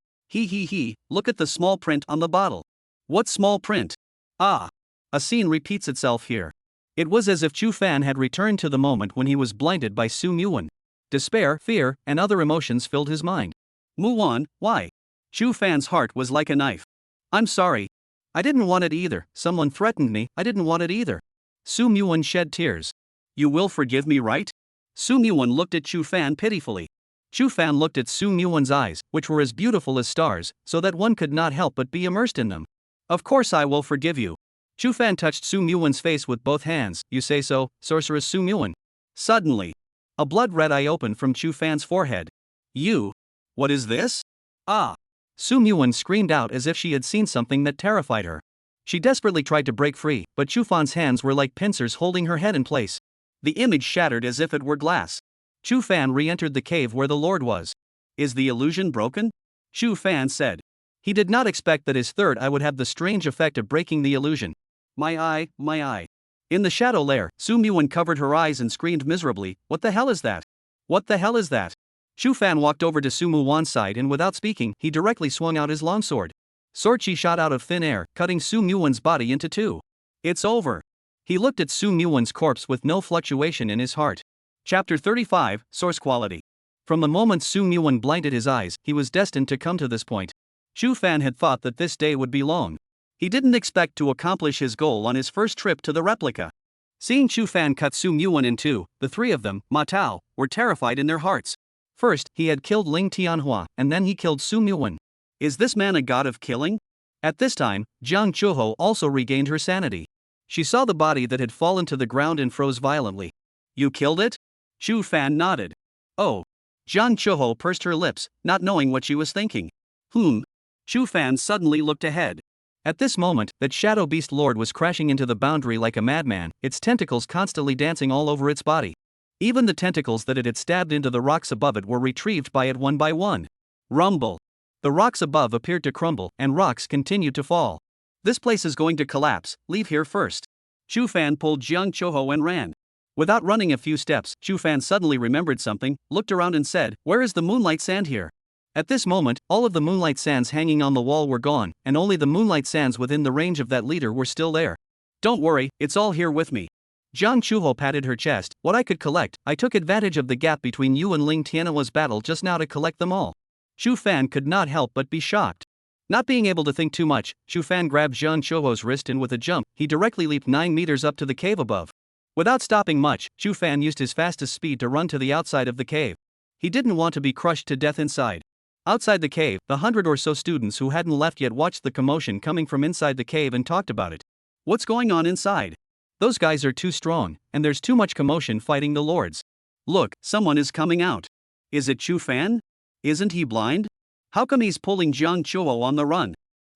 Look at the small print on the bottle. What small print? Ah! A scene repeats itself here. It was as if Chu Fan had returned to the moment when he was blinded by Su Muwan. Despair, fear, and other emotions filled his mind. Muwan, why? Chu Fan's heart was like a knife. I'm sorry. I didn't want it either, someone threatened me, I didn't want it either. Su Muwan shed tears. You will forgive me, right? Su Muwan looked at Chu Fan pitifully. Chu Fan looked at Su Muwan's eyes, which were as beautiful as stars, so that one could not help but be immersed in them. Of course I will forgive you. Chu Fan touched Su Muwan's face with both hands. You say so, sorceress Su Muwan? Suddenly, a blood-red eye opened from Chu Fan's forehead. You? What is this? Ah! Su Muwan screamed out as if she had seen something that terrified her. She desperately tried to break free, but Chu Fan's hands were like pincers holding her head in place. The image shattered as if it were glass. Chu Fan re-entered the cave where the Lord was. Is the illusion broken? Chu Fan said. He did not expect that his third eye would have the strange effect of breaking the illusion. My eye, my eye. In the shadow lair, Su Muwan covered her eyes and screamed miserably, what the hell is that? What the hell is that? Chu Fan walked over to Su Muwan's side and without speaking, he directly swung out his longsword. Sword chi shot out of thin air, cutting Su Muwan's body into two. It's over. He looked at Su Muwan's corpse with no fluctuation in his heart. Chapter 35, Source Quality. From the moment Su Muwan blinded his eyes, he was destined to come to this point. Chu Fan had thought that this day would be long. He didn't expect to accomplish his goal on his first trip to the replica. Seeing Chu Fan cut Su Muwan in two, the three of them, Ma Tao, were terrified in their hearts. First, he had killed Ling Tianhua, and then he killed Su Muwan. Is this man a god of killing? At this time, Jiang Chuho also regained her sanity. She saw the body that had fallen to the ground and froze violently. You killed it? Chu Fan nodded. Oh. Jiang Chuho pursed her lips, not knowing what she was thinking. Chu Fan suddenly looked ahead. At this moment, that shadow beast lord was crashing into the boundary like a madman, its tentacles constantly dancing all over its body. Even the tentacles that it had stabbed into the rocks above it were retrieved by it one by one. Rumble. The rocks above appeared to crumble, and rocks continued to fall. This place is going to collapse, leave here first. Chu Fan pulled Jiang Chuho and ran. Without running a few steps, Chu Fan suddenly remembered something, looked around and said, where is the moonlight sand here? At this moment, all of the moonlight sands hanging on the wall were gone, and only the moonlight sands within the range of that leader were still there. Don't worry, it's all here with me. Jiang Chuho patted her chest. What I could collect, I took advantage of the gap between you and Ling Tianhua's battle just now to collect them all. Chu Fan could not help but be shocked. Not being able to think too much, Chu Fan grabbed Jiang Chuho's wrist and with a jump, he directly leaped 9 meters up to the cave above. Without stopping much, Chu Fan used his fastest speed to run to the outside of the cave. He didn't want to be crushed to death inside. Outside the cave, the 100 or so students who hadn't left yet watched the commotion coming from inside the cave and talked about it. What's going on inside? Those guys are too strong, and there's too much commotion fighting the lords. Look, someone is coming out. Is it Chu Fan? Isn't he blind? How come he's pulling Jiang Chuho on the run?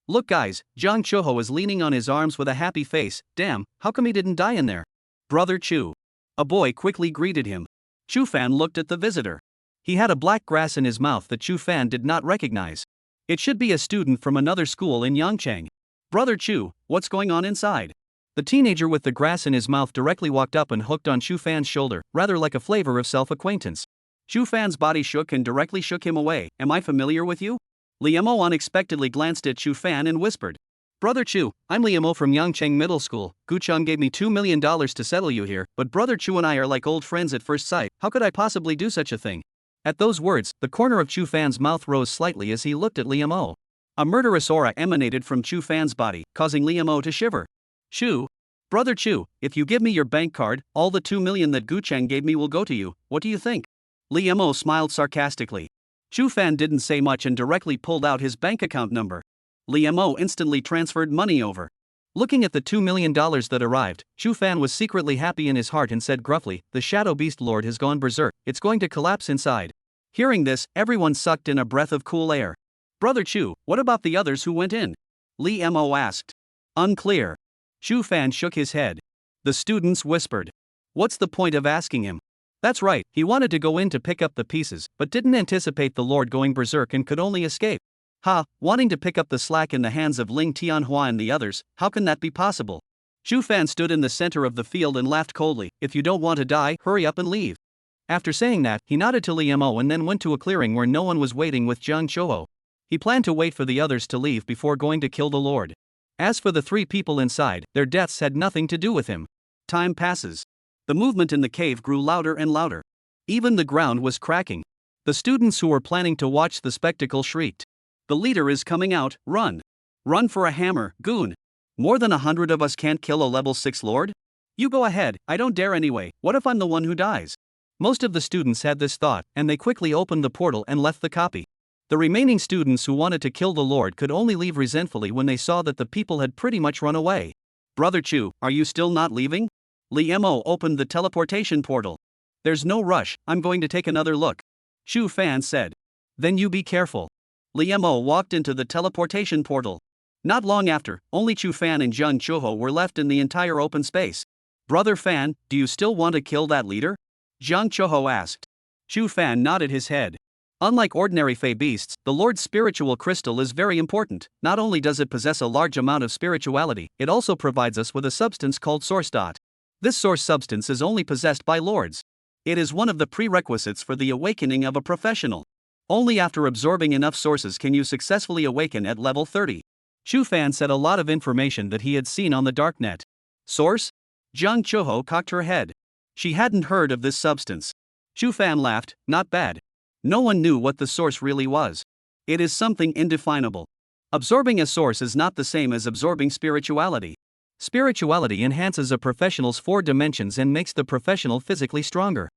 Look guys, Jiang Chuho is leaning on his arms with a happy face. Damn, how come he didn't die in there? Brother Chu. A boy quickly greeted him. Chu Fan looked at the visitor. He had a black grass in his mouth that Chu Fan did not recognize. It should be a student from another school in Yangcheng. Brother Chu, what's going on inside? The teenager with the grass in his mouth directly walked up and hooked on Chu Fan's shoulder, rather like a flavor of self-acquaintance. Chu Fan's body shook and directly shook him away. Am I familiar with you? Liemo unexpectedly glanced at Chu Fan and whispered. Brother Chu, I'm Liemo from Gu Cheng Middle School. Gu Cheng gave me $2 million to settle you here, but Brother Chu and I are like old friends at first sight. How could I possibly do such a thing? At those words, the corner of Chu Fan's mouth rose slightly as he looked at Liemo. A murderous aura emanated from Chu Fan's body, causing Liemo to shiver. Chu, Brother Chu, if you give me your bank card, all the 2 million that Gu Cheng gave me will go to you. What do you think? Liemo smiled sarcastically. Chu Fan didn't say much and directly pulled out his bank account number. Liemo instantly transferred money over. Looking at the $2 million that arrived, Chu Fan was secretly happy in his heart and said gruffly, the Shadow Beast Lord has gone berserk, it's going to collapse inside. Hearing this, everyone sucked in a breath of cool air. Brother Chu, what about the others who went in? Liemo asked. Unclear. Chu Fan shook his head. The students whispered. What's the point of asking him? That's right, he wanted to go in to pick up the pieces, but didn't anticipate the Lord going berserk and could only escape. Ha, wanting to pick up the slack in the hands of Ling Tianhua and the others, how can that be possible? Chu Fan stood in the center of the field and laughed coldly. If you don't want to die, hurry up and leave. After saying that, he nodded to Liemo and then went to a clearing where no one was waiting with Jiang Chuho. He planned to wait for the others to leave before going to kill the Lord. As for the 3 people inside, their deaths had nothing to do with him. Time passes. The movement in the cave grew louder and louder. Even the ground was cracking. The students who were planning to watch the spectacle shrieked. The leader is coming out, run. Run for a hammer, goon. More than 100 of us can't kill a level 6 lord? You go ahead, I don't dare anyway, what if I'm the one who dies? Most of the students had this thought, and they quickly opened the portal and left the copy. The remaining students who wanted to kill the Lord could only leave resentfully when they saw that the people had pretty much run away. Brother Chu, are you still not leaving? Liemo opened the teleportation portal. There's no rush, I'm going to take another look. Chu Fan said. Then you be careful. Liemo walked into the teleportation portal. Not long after, only Chu Fan and Jiang Chuho were left in the entire open space. Brother Fan, do you still want to kill that leader? Jiang Chuho asked. Chu Fan nodded his head. Unlike ordinary fey beasts, the Lord's spiritual crystal is very important. Not only does it possess a large amount of spirituality, it also provides us with a substance called source. This source substance is only possessed by lords. It is one of the prerequisites for the awakening of a professional. Only after absorbing enough sources can you successfully awaken at level 30. Chu Fan said a lot of information that he had seen on the Darknet. Source? Jiang Chuho cocked her head. She hadn't heard of this substance. Chu Fan laughed, not bad. No one knew what the source really was. It is something indefinable. Absorbing a source is not the same as absorbing spirituality. Spirituality enhances a professional's 4 dimensions and makes the professional physically stronger.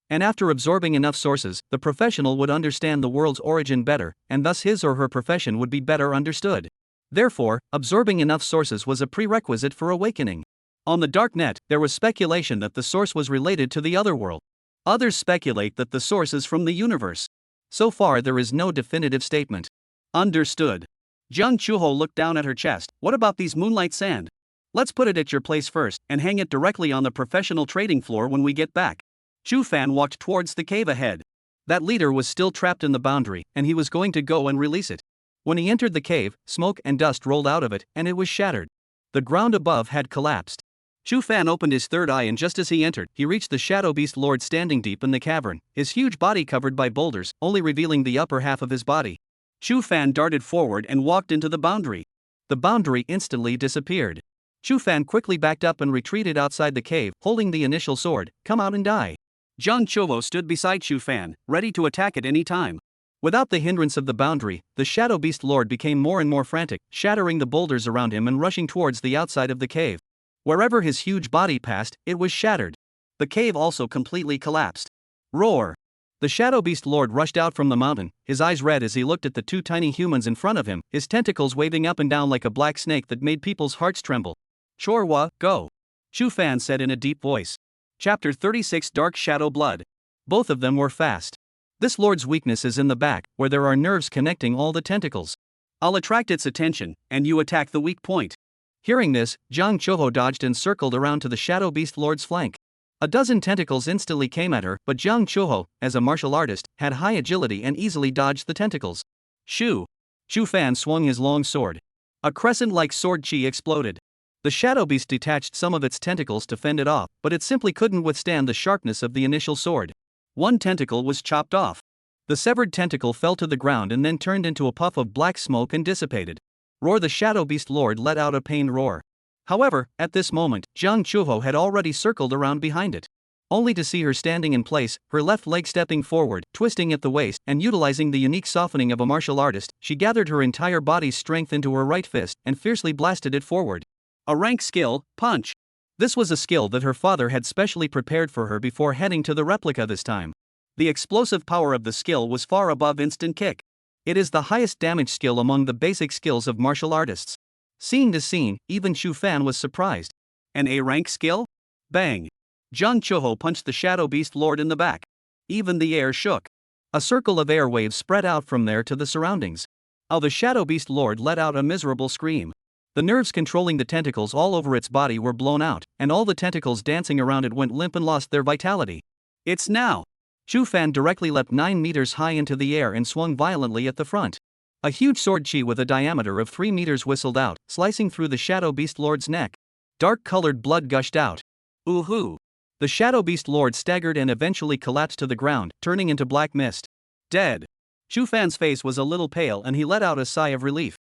And after absorbing enough sources, the professional would understand the world's origin better, and thus his or her profession would be better understood. Therefore, absorbing enough sources was a prerequisite for awakening. On the Darknet, there was speculation that the source was related to the other world. Others speculate that the source is from the universe. So far there is no definitive statement. Understood. Jiang Chuho looked down at her chest. What about these moonlight sand? Let's put it at your place first, and hang it directly on the professional trading floor when we get back. Chu Fan walked towards the cave ahead. That leader was still trapped in the boundary, and he was going to go and release it. When he entered the cave, smoke and dust rolled out of it, and it was shattered. The ground above had collapsed. Chu Fan opened his third eye, and just as he entered, he reached the Shadow Beast Lord standing deep in the cavern, his huge body covered by boulders, only revealing the upper half of his body. Chu Fan darted forward and walked into the boundary. The boundary instantly disappeared. Chu Fan quickly backed up and retreated outside the cave, holding the initial sword. Come out and die. Jiang Chuho stood beside Chu Fan, ready to attack at any time. Without the hindrance of the boundary, the Shadow Beast Lord became more and more frantic, shattering the boulders around him and rushing towards the outside of the cave. Wherever his huge body passed, it was shattered. The cave also completely collapsed. Roar! The Shadow Beast Lord rushed out from the mountain, his eyes red as he looked at the 2 tiny humans in front of him, his tentacles waving up and down like a black snake that made people's hearts tremble. Chorwa, go! Chu Fan said in a deep voice. Chapter 36 Dark Shadow Blood. Both of them were fast. This lord's weakness is in the back, where there are nerves connecting all the tentacles. I'll attract its attention, and you attack the weak point. Hearing this, Jiang Chuho dodged and circled around to the Shadow Beast Lord's flank. A dozen tentacles instantly came at her, but Jiang Chuho, as a martial artist, had high agility and easily dodged the tentacles. Shoo! Chu Fan swung his long sword. A crescent-like sword chi exploded. The shadow beast detached some of its tentacles to fend it off, but it simply couldn't withstand the sharpness of the initial sword. One tentacle was chopped off. The severed tentacle fell to the ground and then turned into a puff of black smoke and dissipated. Roar! The shadow beast lord let out a pained roar. However, at this moment, Jiang Chuho had already circled around behind it. Only to see her standing in place, her left leg stepping forward, twisting at the waist, and utilizing the unique softening of a martial artist, she gathered her entire body's strength into her right fist and fiercely blasted it forward. A rank skill, punch. This was a skill that her father had specially prepared for her before heading to the replica this time. The explosive power of the skill was far above instant kick. It is the highest damage skill among the basic skills of martial artists. Seeing this scene, even Chu Fan was surprised. An A-rank skill? Bang! Jiang Chuho punched the shadow beast lord in the back. Even the air shook. A circle of air waves spread out from there to the surroundings. The shadow beast lord let out a miserable scream. The nerves controlling the tentacles all over its body were blown out, and all the tentacles dancing around it went limp and lost their vitality. It's now! Chu Fan directly leapt 9 meters high into the air and swung violently at the front. A huge sword chi with a diameter of 3 meters whistled out, slicing through the shadow beast lord's neck. Dark-colored blood gushed out. Ooh-hoo! The shadow beast lord staggered and eventually collapsed to the ground, turning into black mist. Dead. Chu Fan's face was a little pale and he let out a sigh of relief.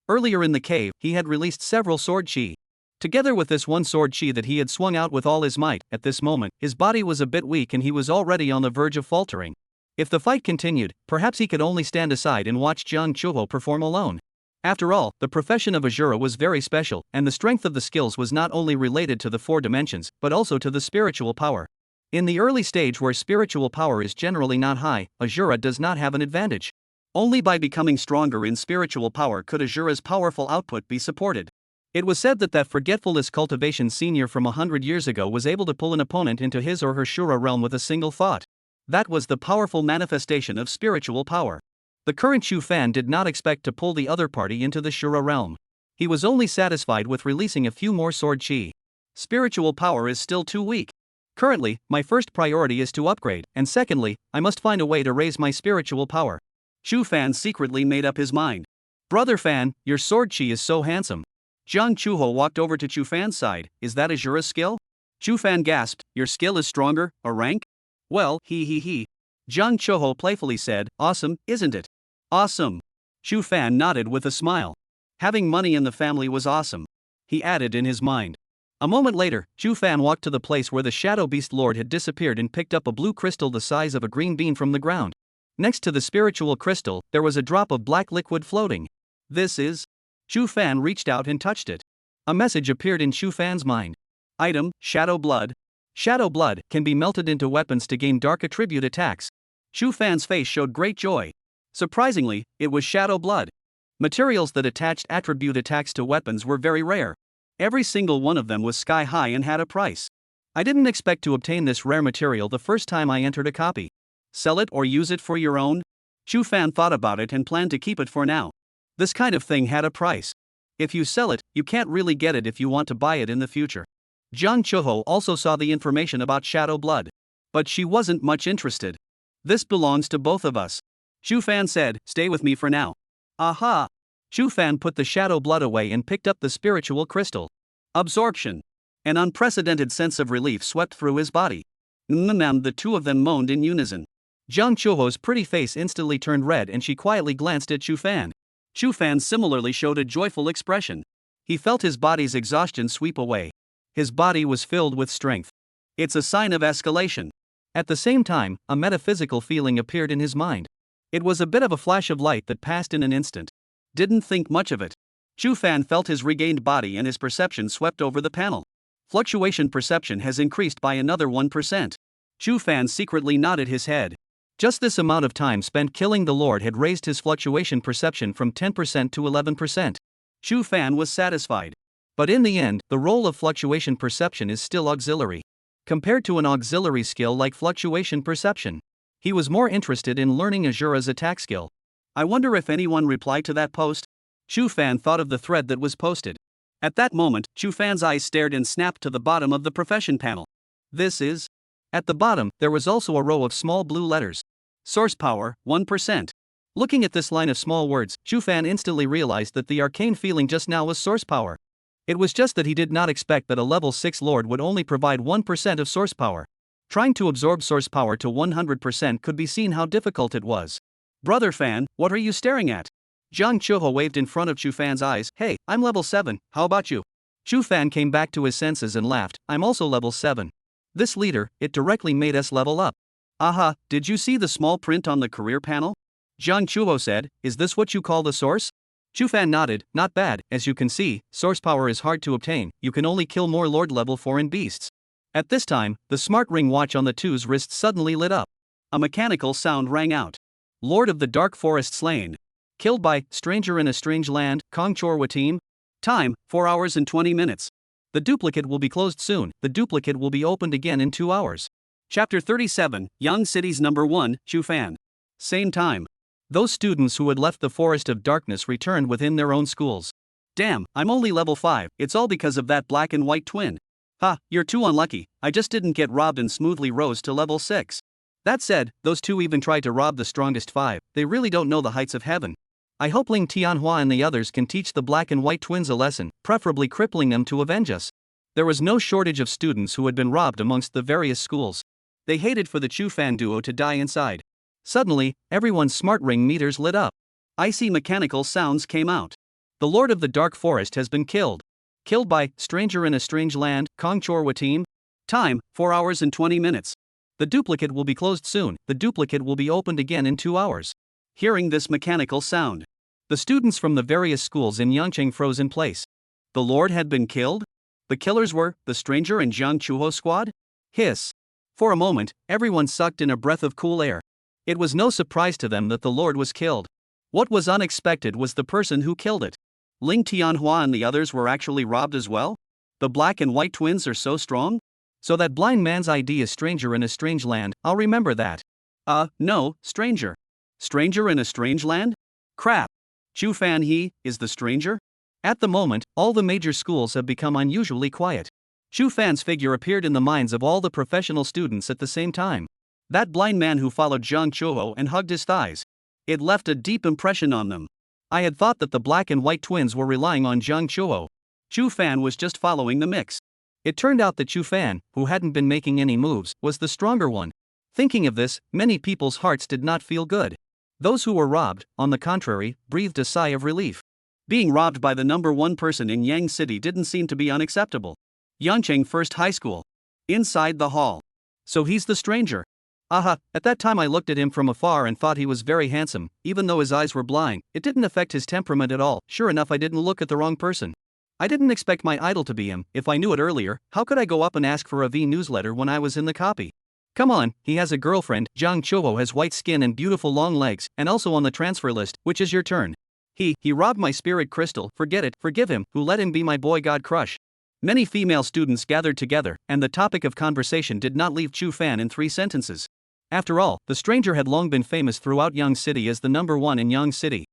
Earlier in the cave, he had released several sword chi. Together with this one sword chi that he had swung out with all his might, at this moment, his body was a bit weak and he was already on the verge of faltering. If the fight continued, perhaps he could only stand aside and watch Jiang Chuho perform alone. After all, the profession of Asura was very special, and the strength of the skills was not only related to the 4 dimensions, but also to the spiritual power. In the early stage where spiritual power is generally not high, Asura does not have an advantage. Only by becoming stronger in spiritual power could Asura's powerful output be supported. It was said that forgetfulness cultivation senior from 100 years ago was able to pull an opponent into his or her Shura realm with a single thought. That was the powerful manifestation of spiritual power. The current Chu Fan did not expect to pull the other party into the Shura realm. He was only satisfied with releasing a few more sword chi. Spiritual power is still too weak. Currently, my first priority is to upgrade, and secondly, I must find a way to raise my spiritual power. Chu Fan secretly made up his mind. Brother Fan, your sword chi is so handsome. Jiang Chuho walked over to Chu Fan's side. Is that Asura's skill? Chu Fan gasped, your skill is stronger, a rank? Well, he. Jiang Chuho playfully said, awesome, isn't it? Awesome. Chu Fan nodded with a smile. Having money in the family was awesome. He added in his mind. A moment later, Chu Fan walked to the place where the shadow beast lord had disappeared and picked up a blue crystal the size of a green bean from the ground. Next to the spiritual crystal, there was a drop of black liquid floating. This is? Chu Fan reached out and touched it. A message appeared in Chu Fan's mind. Item, Shadow Blood. Shadow Blood can be melted into weapons to gain dark attribute attacks. Chu Fan's face showed great joy. Surprisingly, it was Shadow Blood. Materials that attached attribute attacks to weapons were very rare. Every single one of them was sky high and had a price. I didn't expect to obtain this rare material the first time I entered a copy. Sell it or use it for your own? Chu Fan thought about it and planned to keep it for now. This kind of thing had a price. If you sell it, you can't really get it if you want to buy it in the future. Jiang Chuho also saw the information about Shadow Blood. But she wasn't much interested. This belongs to both of us. Chu Fan said, stay with me for now. Aha! Chu Fan put the shadow blood away and picked up the spiritual crystal. Absorption. An unprecedented sense of relief swept through his body. The two of them moaned in unison. Jiang Chuho's pretty face instantly turned red and she quietly glanced at Chu Fan. Chu Fan similarly showed a joyful expression. He felt his body's exhaustion sweep away. His body was filled with strength. It's a sign of escalation. At the same time, a metaphysical feeling appeared in his mind. It was a bit of a flash of light that passed in an instant. Didn't think much of it. Chu Fan felt his regained body and his perception swept over the panel. Fluctuation perception has increased by another 1%. Chu Fan secretly nodded his head. Just this amount of time spent killing the Lord had raised his fluctuation perception from 10% to 11%. Chu Fan was satisfied. But in the end, the role of fluctuation perception is still auxiliary. Compared to an auxiliary skill like fluctuation perception, he was more interested in learning Asura's attack skill. I wonder if anyone replied to that post? Chu Fan thought of the thread that was posted. At that moment, Chu Fan's eyes stared and snapped to the bottom of the profession panel. This is? At the bottom, there was also a row of small blue letters. Source power, 1%. Looking at this line of small words, Chu Fan instantly realized that the arcane feeling just now was source power. It was just that he did not expect that a level 6 lord would only provide 1% of source power. Trying to absorb source power to 100% could be seen how difficult it was. Brother Fan, what are you staring at? Jiang Chuho waved in front of Chu Fan's eyes. Hey, I'm level 7, how about you? Chu Fan came back to his senses and laughed. I'm also level 7. This leader, it directly made us level up. Aha, did you see the small print on the career panel? Jiang Chuho said, is this what you call the source? Chu Fan nodded, not bad, as you can see, source power is hard to obtain, you can only kill more lord level 4 beasts. At this time, the smart ring watch on the two's wrist suddenly lit up. A mechanical sound rang out. Lord of the Dark Forest slain. Killed by, stranger in a strange land, Kong Chorwa team. Time, 4 hours and 20 minutes. The duplicate will be closed soon, the duplicate will be opened again in 2 hours. Chapter 37, Young City's number 1, Chu Fan. Same time. Those students who had left the Forest of Darkness returned within their own schools. Damn, I'm only level 5, it's all because of that black and white twin. Ha, you're too unlucky, I just didn't get robbed and smoothly rose to level 6. That said, those two even tried to rob the strongest 5, they really don't know the heights of heaven. I hope Ling Tianhua and the others can teach the black and white twins a lesson, preferably crippling them to avenge us. There was no shortage of students who had been robbed amongst the various schools. They hated for the Chu Fan duo to die inside. Suddenly, everyone's smart ring meters lit up. Icy mechanical sounds came out. The Lord of the Dark Forest has been killed. Killed by, stranger in a strange land, Kong Chorwa team. Time, 4 hours and 20 minutes. The duplicate will be closed soon, the duplicate will be opened again in 2 hours. Hearing this mechanical sound, the students from the various schools in Yangcheng froze in place. The Lord had been killed? The killers were, the stranger and Jiang Chuho squad? Hiss. For a moment, everyone sucked in a breath of cool air. It was no surprise to them that the Lord was killed. What was unexpected was the person who killed it. Ling Tianhua and the others were actually robbed as well? The black and white twins are so strong? So that blind man's ID is stranger in a strange land, I'll remember that. No, stranger. Stranger in a strange land? Crap. Chu Fan he, is the stranger? At the moment, all the major schools have become unusually quiet. Chu Fan's figure appeared in the minds of all the professional students at the same time. That blind man who followed Jiang Chuho and hugged his thighs. It left a deep impression on them. I had thought that the black and white twins were relying on Jiang Chuho. Chu Fan was just following the mix. It turned out that Chu Fan, who hadn't been making any moves, was the stronger one. Thinking of this, many people's hearts did not feel good. Those who were robbed, on the contrary, breathed a sigh of relief. Being robbed by the number 1 person in Yang City didn't seem to be unacceptable. Yangcheng First High School. Inside the hall. So he's the stranger. Aha, at that time I looked at him from afar and thought he was very handsome, even though his eyes were blind, it didn't affect his temperament at all. Sure enough, I didn't look at the wrong person. I didn't expect my idol to be him. If I knew it earlier, how could I go up and ask for a V newsletter when I was in the copy? Come on, he has a girlfriend, Jiang Chuho has white skin and beautiful long legs, and also on the transfer list, which is your turn. He robbed my spirit crystal, forget it, forgive him, who let him be my boy god crush. Many female students gathered together, and the topic of conversation did not leave Chu Fan in 3 sentences. After all, the stranger had long been famous throughout Yang City as the number 1 in Yang City.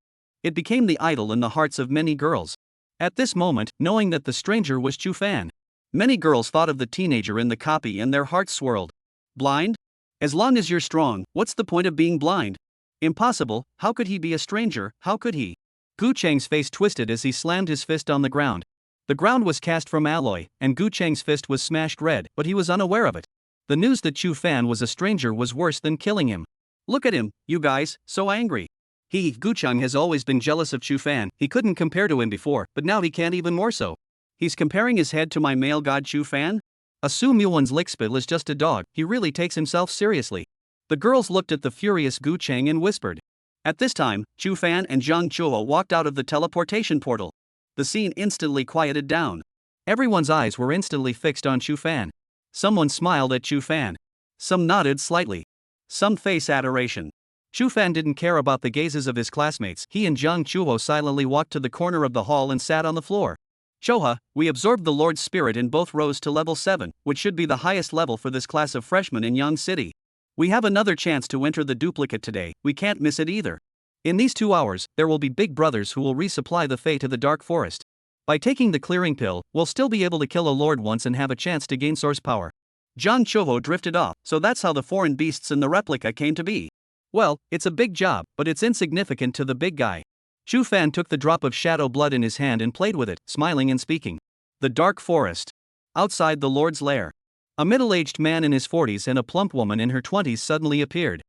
It became the idol in the hearts of many girls. At this moment, knowing that the stranger was Chu Fan, many girls thought of the teenager in the copy and their hearts swirled. Blind? As long as you're strong, what's the point of being blind? Impossible, how could he be a stranger, how could he? Gu Cheng's face twisted as he slammed his fist on the ground. The ground was cast from alloy, and Gu Cheng's fist was smashed red, but he was unaware of it. The news that Chu Fan was a stranger was worse than killing him. Look at him, you guys, so angry. Gu Cheng has always been jealous of Chu Fan, he couldn't compare to him before, but now he can't even more so. He's comparing his head to my male god Chu Fan? Su Muwan's lickspittle is just a dog, he really takes himself seriously. The girls looked at the furious Gu Cheng and whispered. At this time, Chu Fan and Jiang Chuho walked out of the teleportation portal. The scene instantly quieted down. Everyone's eyes were instantly fixed on Chu Fan. Someone smiled at Chu Fan. Some nodded slightly. Some face adoration. Chu Fan didn't care about the gazes of his classmates. He and Jiang Chuho silently walked to the corner of the hall and sat on the floor. Choha, we absorbed the Lord's spirit and both rose to level 7, which should be the highest level for this class of freshmen in Yang City. We have another chance to enter the duplicate today, we can't miss it either. In these 2 hours, there will be big brothers who will resupply the fate of the Dark Forest. By taking the clearing pill, we'll still be able to kill a lord once and have a chance to gain source power. Jiang Chuho drifted off, so that's how the foreign beasts in the replica came to be. Well, it's a big job, but it's insignificant to the big guy. Chu Fan took the drop of shadow blood in his hand and played with it, smiling and speaking. The dark forest. Outside the Lord's lair. A middle-aged man in his 40s and a plump woman in her 20s suddenly appeared.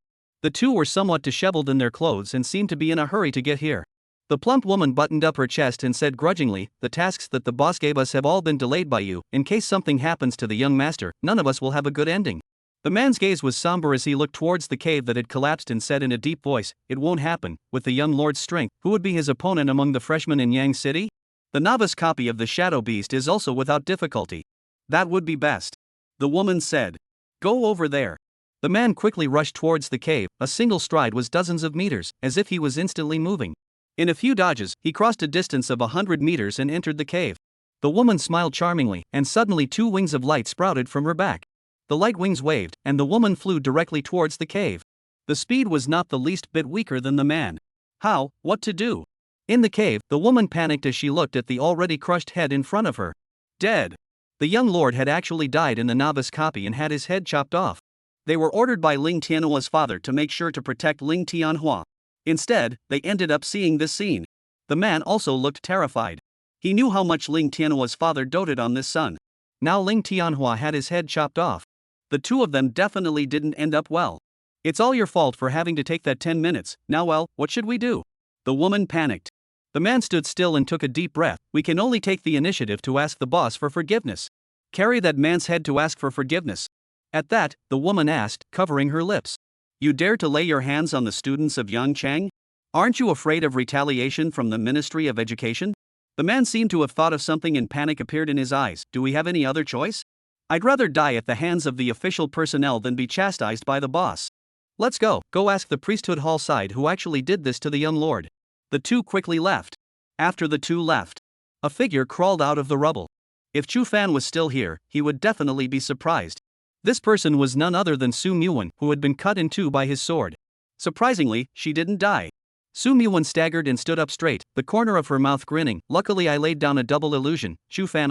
The two were somewhat disheveled in their clothes and seemed to be in a hurry to get here. The plump woman buttoned up her chest and said grudgingly, "The tasks that the boss gave us have all been delayed by you. In case something happens to the young master, none of us will have a good ending." The man's gaze was somber as he looked towards the cave that had collapsed and said in a deep voice, "It won't happen. With the young lord's strength, who would be his opponent among the freshmen in Yang City? The novice copy of the Shadow Beast is also without difficulty." "That would be best," the woman said. "Go over there." The man quickly rushed towards the cave. A single stride was dozens of meters, as if he was instantly moving. In a few dodges, he crossed a distance of 100 meters and entered the cave. The woman smiled charmingly, and suddenly 2 wings of light sprouted from her back. The light wings waved, and the woman flew directly towards the cave. The speed was not the least bit weaker than the man. How? What to do? In the cave, the woman panicked as she looked at the already crushed head in front of her. Dead. The young lord had actually died in the novice copy and had his head chopped off. They were ordered by Ling Tianhua's father to make sure to protect Ling Tianhua. Instead, they ended up seeing this scene. The man also looked terrified. He knew how much Ling Tianhua's father doted on this son. Now Ling Tianhua had his head chopped off. The two of them definitely didn't end up well. "It's all your fault for having to take that 10 minutes, now well, what should we do?" The woman panicked. The man stood still and took a deep breath. "We can only take the initiative to ask the boss for forgiveness." "Carry that man's head to ask for forgiveness." At that, the woman asked, covering her lips. "You dare to lay your hands on the students of Yang Cheng? Aren't you afraid of retaliation from the Ministry of Education?" The man seemed to have thought of something and panic appeared in his eyes. "Do we have any other choice? I'd rather die at the hands of the official personnel than be chastised by the boss. Let's go ask the priesthood hall side who actually did this to the young lord." The two quickly left. After the two left, a figure crawled out of the rubble. If Chu Fan was still here, he would definitely be surprised. This person was none other than Su Muwan, who had been cut in two by his sword. Surprisingly, she didn't die. Su Muwan staggered and stood up straight, the corner of her mouth grinning. "Luckily I laid down a double illusion. Chu Fan,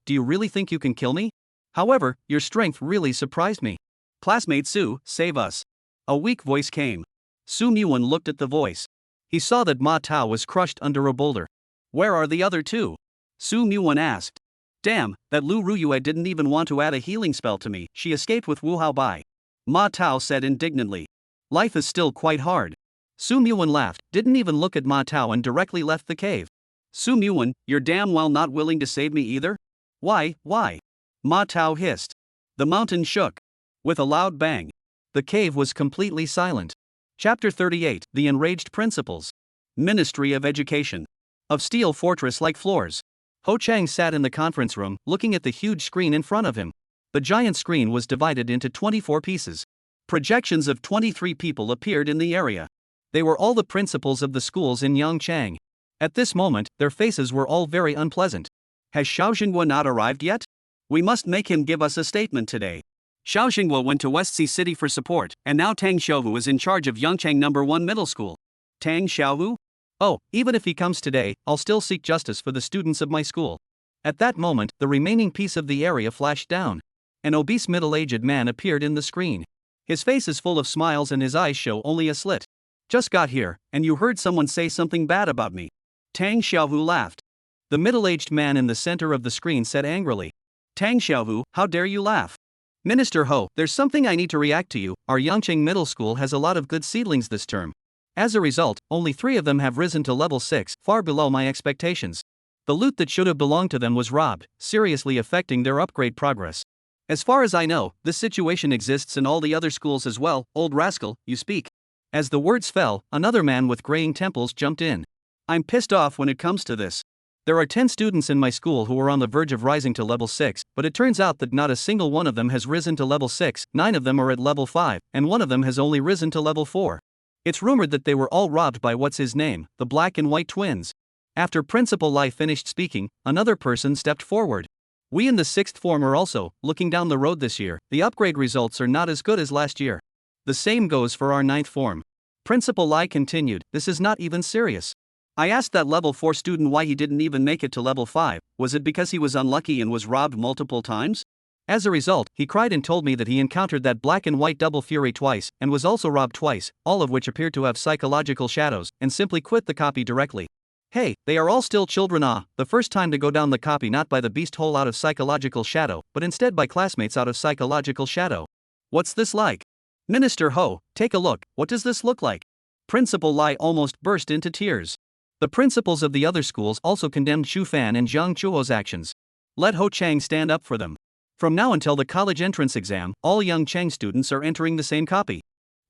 do you really think you can kill me? However, your strength really surprised me. Classmate Su, save us." A weak voice came. Su Muwan looked at the voice. He saw that Ma Tao was crushed under a boulder. "Where are the other two?" Su Muwan asked. "Damn, that Lu Ruyue didn't even want to add a healing spell to me. She escaped with Wu Hao Bai," Ma Tao said indignantly. "Life is still quite hard." Su Muwan laughed, didn't even look at Ma Tao and directly left the cave. "Su Muwan, you're damn well not willing to save me either?" Why? Ma Tao hissed. The mountain shook. With a loud bang. The cave was completely silent. Chapter 38, The Enraged Principals. Ministry of Education. Of steel fortress-like floors. Ho Chang sat in the conference room, looking at the huge screen in front of him. The giant screen was divided into 24 pieces. Projections of 23 people appeared in the area. They were all the principals of the schools in Yangchang. At this moment, their faces were all very unpleasant. "Has Xiao Xinghua not arrived yet? We must make him give us a statement today." Xiao Xinghua went to West Sea City for support, and now Tang Xiaohu is in charge of Yangchang No. 1 Middle School. Tang Xiaohu? "Oh, even if he comes today, I'll still seek justice for the students of my school." At that moment, the remaining piece of the area flashed down. An obese middle-aged man appeared in the screen. His face is full of smiles and his eyes show only a slit. "Just got here, and you heard someone say something bad about me." Tang Xiaohu laughed. The middle-aged man in the center of the screen said angrily. "Tang Xiaohu, how dare you laugh? Minister Ho, there's something I need to react to you. Our Yangcheng Middle School has a lot of good seedlings this term. As a result, only 3 of them have risen to level 6, far below my expectations. The loot that should have belonged to them was robbed, seriously affecting their upgrade progress. As far as I know, this situation exists in all the other schools as well. Old rascal, you speak." As the words fell, another man with graying temples jumped in. "I'm pissed off when it comes to this. There are 10 students in my school who are on the verge of rising to level 6, but it turns out that not a single one of them has risen to level 6, 9 of them are at level 5, and one of them has only risen to level 4. It's rumored that they were all robbed by what's his name, the Black and White Twins." After Principal Lai finished speaking, another person stepped forward. "We in the 6th form are also looking down the road this year. The upgrade results are not as good as last year. The same goes for our 9th form." Principal Lai continued, "This is not even serious. I asked that level 4 student why he didn't even make it to level 5, was it because he was unlucky and was robbed multiple times? As a result, he cried and told me that he encountered that Black and White Double Fury twice, and was also robbed twice, all of which appeared to have psychological shadows, and simply quit the copy directly. Hey, they are all still children. The first time to go down the copy not by the beast hole out of psychological shadow, but instead by classmates out of psychological shadow. What's this like? Minister Ho, take a look, what does this look like? Principal Lai almost burst into tears. The principals of the other schools also condemned Chu Fan and Jiang Chuho's actions. Let Ho Chang stand up for them. From now until the college entrance exam, all young Chang students are entering the same copy.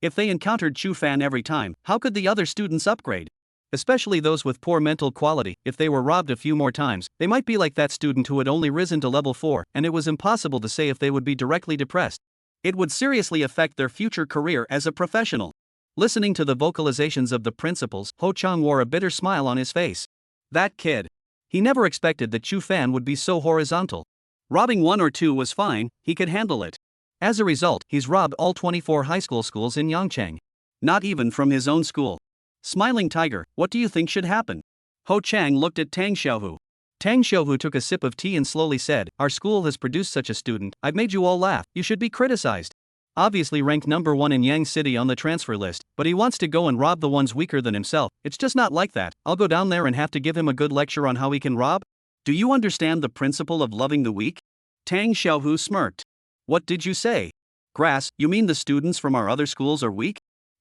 If they encountered Chu Fan every time, how could the other students upgrade? Especially those with poor mental quality. If they were robbed a few more times, they might be like that student who had only risen to level 4, and it was impossible to say if they would be directly depressed. It would seriously affect their future career as a professional. Listening to the vocalizations of the principals, Ho Chang wore a bitter smile on his face. That kid. He never expected that Chu Fan would be so horizontal. Robbing 1 or 2 was fine, he could handle it. As a result, he's robbed all 24 high school schools in Yangcheng. Not even from his own school. Smiling Tiger, what do you think should happen? Ho Chang looked at Tang Xiaohu. Tang Xiaohu took a sip of tea and slowly said, our school has produced such a student, I've made you all laugh, you should be criticized. Obviously ranked number 1 in Yang City on the transfer list, but he wants to go and rob the ones weaker than himself. It's just not like that. I'll go down there and have to give him a good lecture on how he can rob? Do you understand the principle of loving the weak? Tang Xiaohu smirked. What did you say? Grass, you mean the students from our other schools are weak?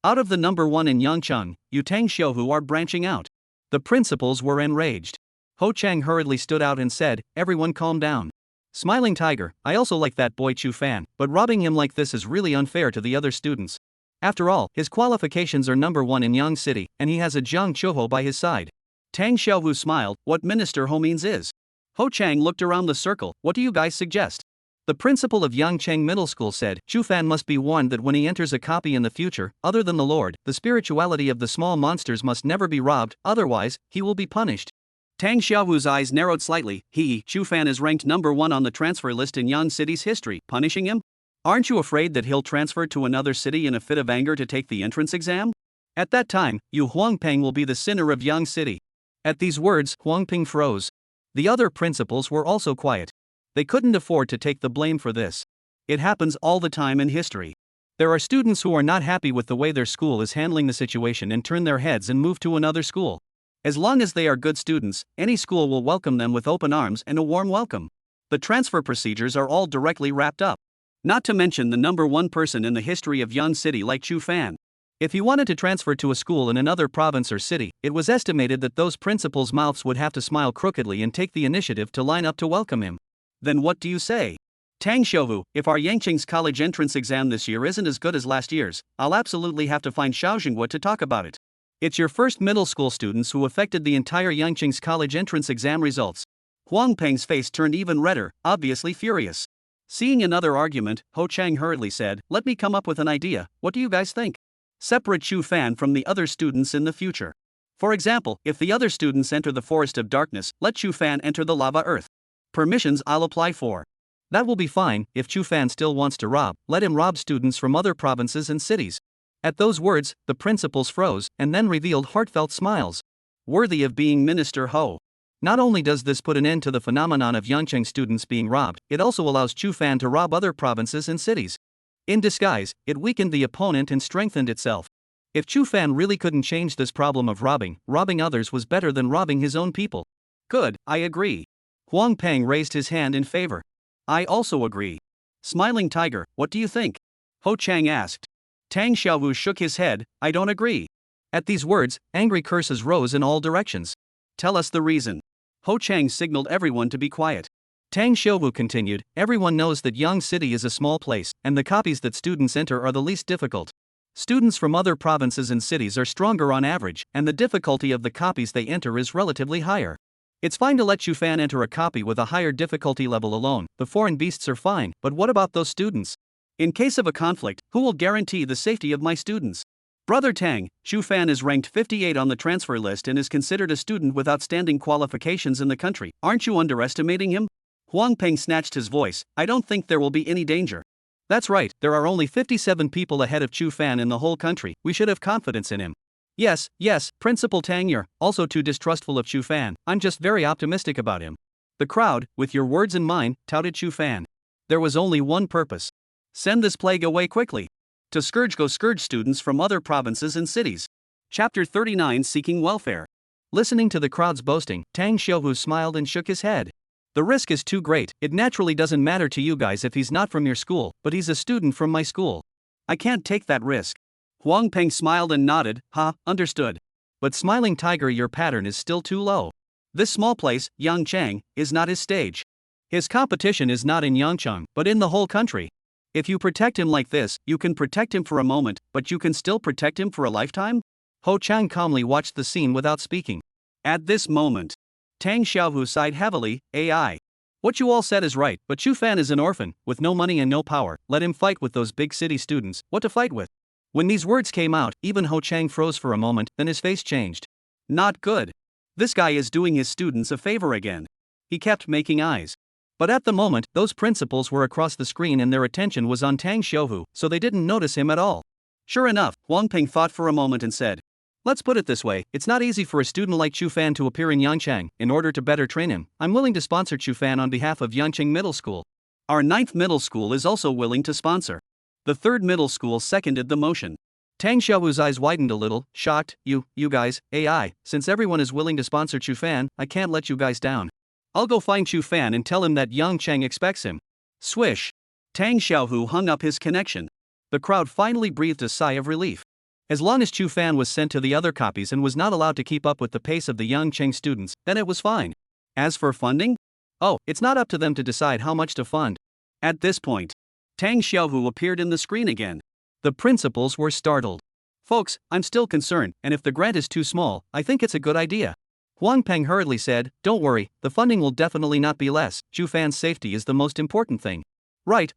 Out of the number 1 in Yangcheng, you Tang Xiaohu are branching out. The principals were enraged. Ho Chang hurriedly stood out and said, everyone calm down. Smiling Tiger, I also like that boy Chu Fan, but robbing him like this is really unfair to the other students. After all, his qualifications are number 1 in Yang City, and he has a Jiang Chuho by his side. Tang Xiaohu smiled, what Minister Ho means is. Ho Chang looked around the circle, what do you guys suggest? The principal of Yangcheng Middle School said, Chu Fan must be warned that when he enters a copy in the future, other than the Lord, the spirituality of the small monsters must never be robbed, otherwise, he will be punished. Tang Xiaohu's eyes narrowed slightly. Chu Fan is ranked number 1 on the transfer list in Yang City's history, punishing him? Aren't you afraid that he'll transfer to another city in a fit of anger to take the entrance exam? At that time, Yu Huangpeng will be the sinner of Yang City. At these words, Huangpeng froze. The other principals were also quiet. They couldn't afford to take the blame for this. It happens all the time in history. There are students who are not happy with the way their school is handling the situation and turn their heads and move to another school. As long as they are good students, any school will welcome them with open arms and a warm welcome. The transfer procedures are all directly wrapped up. Not to mention the number 1 person in the history of Yan City like Chu Fan. If he wanted to transfer to a school in another province or city, it was estimated that those principals' mouths would have to smile crookedly and take the initiative to line up to welcome him. Then what do you say? Tang Xiaohu, if our Yangcheng's college entrance exam this year isn't as good as last year's, I'll absolutely have to find Xiao Jinghua to talk about it. It's your first middle school students who affected the entire Yangcheng's college entrance exam results. Huang Peng's face turned even redder, obviously furious. Seeing another argument, Ho Chang hurriedly said, let me come up with an idea, what do you guys think? Separate Chu Fan from the other students in the future. For example, if the other students enter the Forest of Darkness, let Chu Fan enter the Lava Earth. Permissions I'll apply for. That will be fine. If Chu Fan still wants to rob, let him rob students from other provinces and cities. At those words, the principals froze, and then revealed heartfelt smiles. Worthy of being Minister Ho. Not only does this put an end to the phenomenon of Yangcheng students being robbed, it also allows Chu Fan to rob other provinces and cities. In disguise, it weakened the opponent and strengthened itself. If Chu Fan really couldn't change this problem of robbing others was better than robbing his own people. Good, I agree. Huang Peng raised his hand in favor. I also agree. Smiling Tiger, what do you think? Ho Chang asked. Tang Xiaowu shook his head, I don't agree. At these words, angry curses rose in all directions. Tell us the reason. Ho Chang signaled everyone to be quiet. Tang Xiaowu continued, everyone knows that Yang City is a small place, and the copies that students enter are the least difficult. Students from other provinces and cities are stronger on average, and the difficulty of the copies they enter is relatively higher. It's fine to let Chu Fan enter a copy with a higher difficulty level alone, the foreign beasts are fine, but what about those students? In case of a conflict, who will guarantee the safety of my students? Brother Tang, Chu Fan is ranked 58 on the transfer list and is considered a student with outstanding qualifications in the country. Aren't you underestimating him? Huang Peng snatched his voice, I don't think there will be any danger. That's right, there are only 57 people ahead of Chu Fan in the whole country, we should have confidence in him. Yes, Principal Tang, you're also too distrustful of Chu Fan, I'm just very optimistic about him. The crowd, with your words in mind, touted Chu Fan. There was only one purpose. Send this plague away quickly. To scourge students from other provinces and cities. Chapter 39 Seeking Welfare. Listening to the crowd's boasting, Tang Xiaohu smiled and shook his head. The risk is too great. It naturally doesn't matter to you guys if he's not from your school, but he's a student from my school. I can't take that risk. Huang Peng smiled and nodded, understood. But smiling tiger, your pattern is still too low. This small place, Yangchang, is not his stage. His competition is not in Yangchang, but in the whole country. If you protect him like this, you can protect him for a moment, but you can still protect him for a lifetime? Ho Chang calmly watched the scene without speaking. At this moment, Tang Xiaohu sighed heavily, AI. What you all said is right, but Chu Fan is an orphan, with no money and no power. Let him fight with those big city students. What to fight with? When these words came out, even Ho Chang froze for a moment, then his face changed. Not good. This guy is doing his students a favor again. He kept making eyes. But at the moment, those principals were across the screen and their attention was on Tang Xiaohu, so they didn't notice him at all. Sure enough, Huang Peng thought for a moment and said, let's put it this way, it's not easy for a student like Chu Fan to appear in Yangchang. In order to better train him, I'm willing to sponsor Chu Fan on behalf of Yangchang Middle School. Our 9th middle school is also willing to sponsor. The 3rd middle school seconded the motion. Tang Xiaohu's eyes widened a little, shocked. You guys, AI, since everyone is willing to sponsor Chu Fan, I can't let you guys down. I'll go find Chu Fan and tell him that Yangchang expects him. Swish. Tang Xiaohu hung up his connection. The crowd finally breathed a sigh of relief. As long as Chu Fan was sent to the other copies and was not allowed to keep up with the pace of the Yangchang students, then it was fine. As for funding? Oh, it's not up to them to decide how much to fund. At this point, Tang Xiaohu appeared in the screen again. The principals were startled. Folks, I'm still concerned, and if the grant is too small, I think it's a good idea. Huang Peng hurriedly said, don't worry, the funding will definitely not be less. Chu Fan's safety is the most important thing. Right,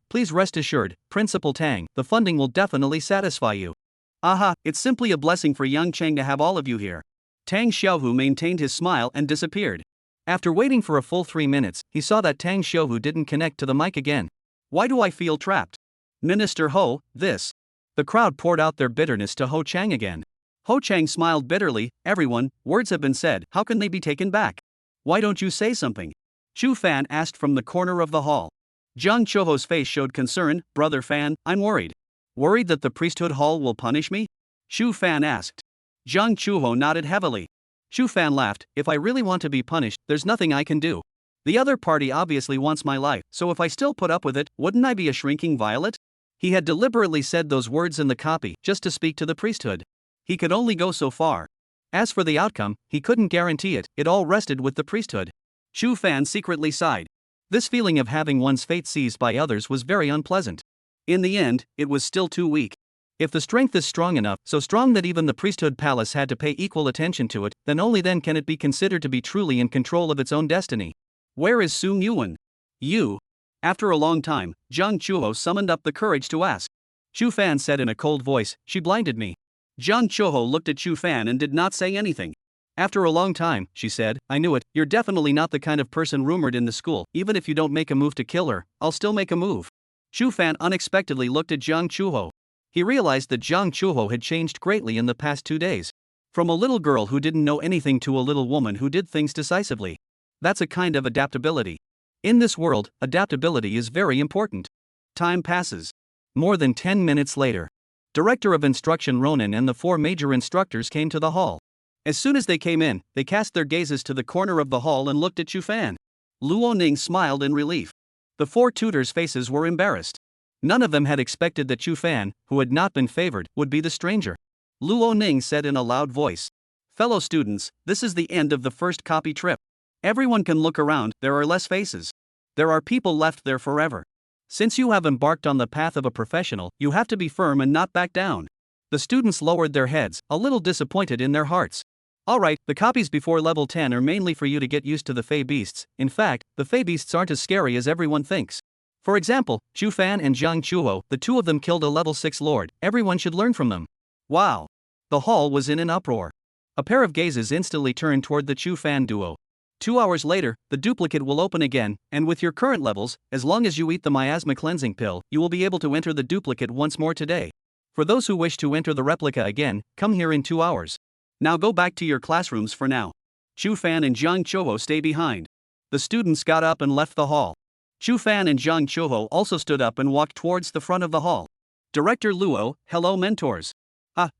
please rest assured, Principal Tang, the funding will definitely satisfy you. Aha, it's simply a blessing for Yangchang to have all of you here. Tang Xiaohu maintained his smile and disappeared. After waiting for a full 3 minutes, he saw that Tang Xiaohu didn't connect to the mic again. Why do I feel trapped? Minister Ho, this. The crowd poured out their bitterness to Ho Chang again. Ho Chang smiled bitterly, everyone, words have been said, how can they be taken back? Why don't you say something? Chu Fan asked from the corner of the hall. Jiang Chuho's face showed concern, brother Fan, I'm worried. Worried that the priesthood hall will punish me? Chu Fan asked. Jiang Chuho nodded heavily. Chu Fan laughed, if I really want to be punished, there's nothing I can do. The other party obviously wants my life, so if I still put up with it, wouldn't I be a shrinking violet? He had deliberately said those words in the copy, just to speak to the priesthood. He could only go so far. As for the outcome, he couldn't guarantee it, it all rested with the priesthood. Chu Fan secretly sighed. This feeling of having one's fate seized by others was very unpleasant. In the end, it was still too weak. If the strength is strong enough, so strong that even the priesthood palace had to pay equal attention to it, then only then can it be considered to be truly in control of its own destiny. Where is Su Muwan? You. After a long time, Jiang Chuho summoned up the courage to ask. Chu Fan said in a cold voice, she blinded me. Jiang Chuho looked at Chu Fan and did not say anything. After a long time, she said, I knew it, you're definitely not the kind of person rumored in the school, even if you don't make a move to kill her, I'll still make a move. Chu Fan unexpectedly looked at Jiang Chuho. He realized that Jiang Chuho had changed greatly in the past 2 days. From a little girl who didn't know anything to a little woman who did things decisively. That's a kind of adaptability. In this world, adaptability is very important. Time passes. More than 10 minutes later. Director of Instruction Ronan and the 4 major instructors came to the hall. As soon as they came in, they cast their gazes to the corner of the hall and looked at Chu Fan. Luo Ning smiled in relief. The 4 tutors' faces were embarrassed. None of them had expected that Chu Fan, who had not been favored, would be the stranger. Luo Ning said in a loud voice. Fellow students, this is the end of the first copy trip. Everyone can look around, there are less faces. There are people left there forever. Since you have embarked on the path of a professional, you have to be firm and not back down. The students lowered their heads, a little disappointed in their hearts. Alright, the copies before level 10 are mainly for you to get used to the Fey Beasts. In fact, the Fey Beasts aren't as scary as everyone thinks. For example, Chu Fan and Jiang Chuho, the 2 of them killed a level 6 lord, everyone should learn from them. Wow! The hall was in an uproar. A pair of gazes instantly turned toward the Chu Fan duo. 2 hours later, the duplicate will open again, and with your current levels, as long as you eat the miasma cleansing pill, you will be able to enter the duplicate once more today. For those who wish to enter the replica again, come here in 2 hours. Now go back to your classrooms for now. Chu Fan and Jiang Chuho stay behind. The students got up and left the hall. Chu Fan and Jiang Chuho also stood up and walked towards the front of the hall. Director Luo, hello mentors.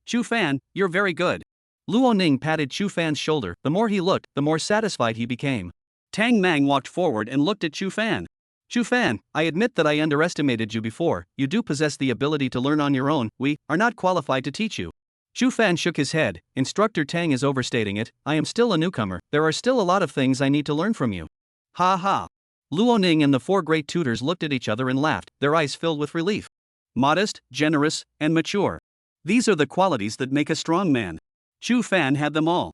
Chu Fan, you're very good. Luo Ning patted Chu Fan's shoulder. The more he looked, the more satisfied he became. Tang Mang walked forward and looked at Chu Fan. Chu Fan, I admit that I underestimated you before. You do possess the ability to learn on your own. We are not qualified to teach you. Chu Fan shook his head. Instructor Tang is overstating it. I am still a newcomer. There are still a lot of things I need to learn from you. Ha ha. Luo Ning and the four great tutors looked at each other and laughed, their eyes filled with relief. Modest, generous, and mature. These are the qualities that make a strong man. Chu Fan had them all.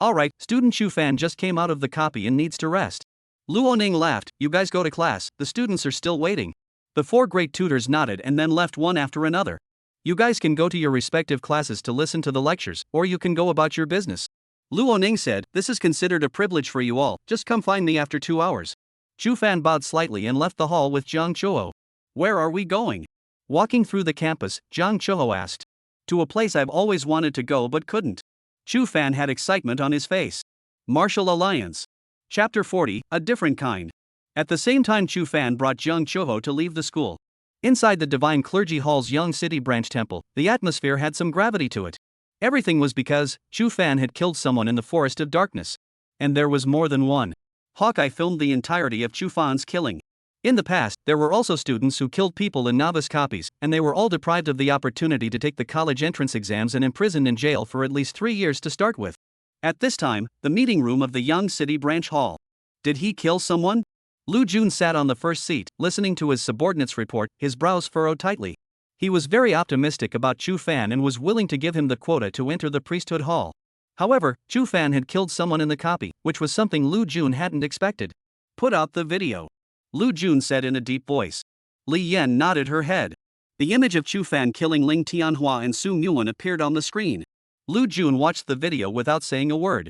Alright, student Chu Fan just came out of the copy and needs to rest. Luo Ning laughed. You guys go to class, the students are still waiting. The four great tutors nodded and then left one after another. You guys can go to your respective classes to listen to the lectures, or you can go about your business. Luo Ning said, this is considered a privilege for you all, just come find me after 2 hours. Chu Fan bowed slightly and left the hall with Jiang Chuho. Where are we going? Walking through the campus, Jiang Chuho asked. To a place I've always wanted to go but couldn't. Chu Fan had excitement on his face. Martial Alliance. Chapter 40, A Different Kind. At the same time Chu Fan brought Jiang Chuho to leave the school. Inside the Divine Clergy Hall's Young City Branch Temple, the atmosphere had some gravity to it. Everything was because Chu Fan had killed someone in the Forest of Darkness. And there was more than one. Hawkeye filmed the entirety of Chu Fan's killing. In the past, there were also students who killed people in novice copies, and they were all deprived of the opportunity to take the college entrance exams and imprisoned in jail for at least 3 years to start with. At this time, the meeting room of the Young City Branch Hall. Did he kill someone? Lu Jun sat on the first seat, listening to his subordinate's report, his brows furrowed tightly. He was very optimistic about Chu Fan and was willing to give him the quota to enter the priesthood hall. However, Chu Fan had killed someone in the copy, which was something Lu Jun hadn't expected. Put out the video. Lu Jun said in a deep voice. Li Yan nodded her head. The image of Chu Fan killing Ling Tianhua and Su Muwan appeared on the screen. Lu Jun watched the video without saying a word.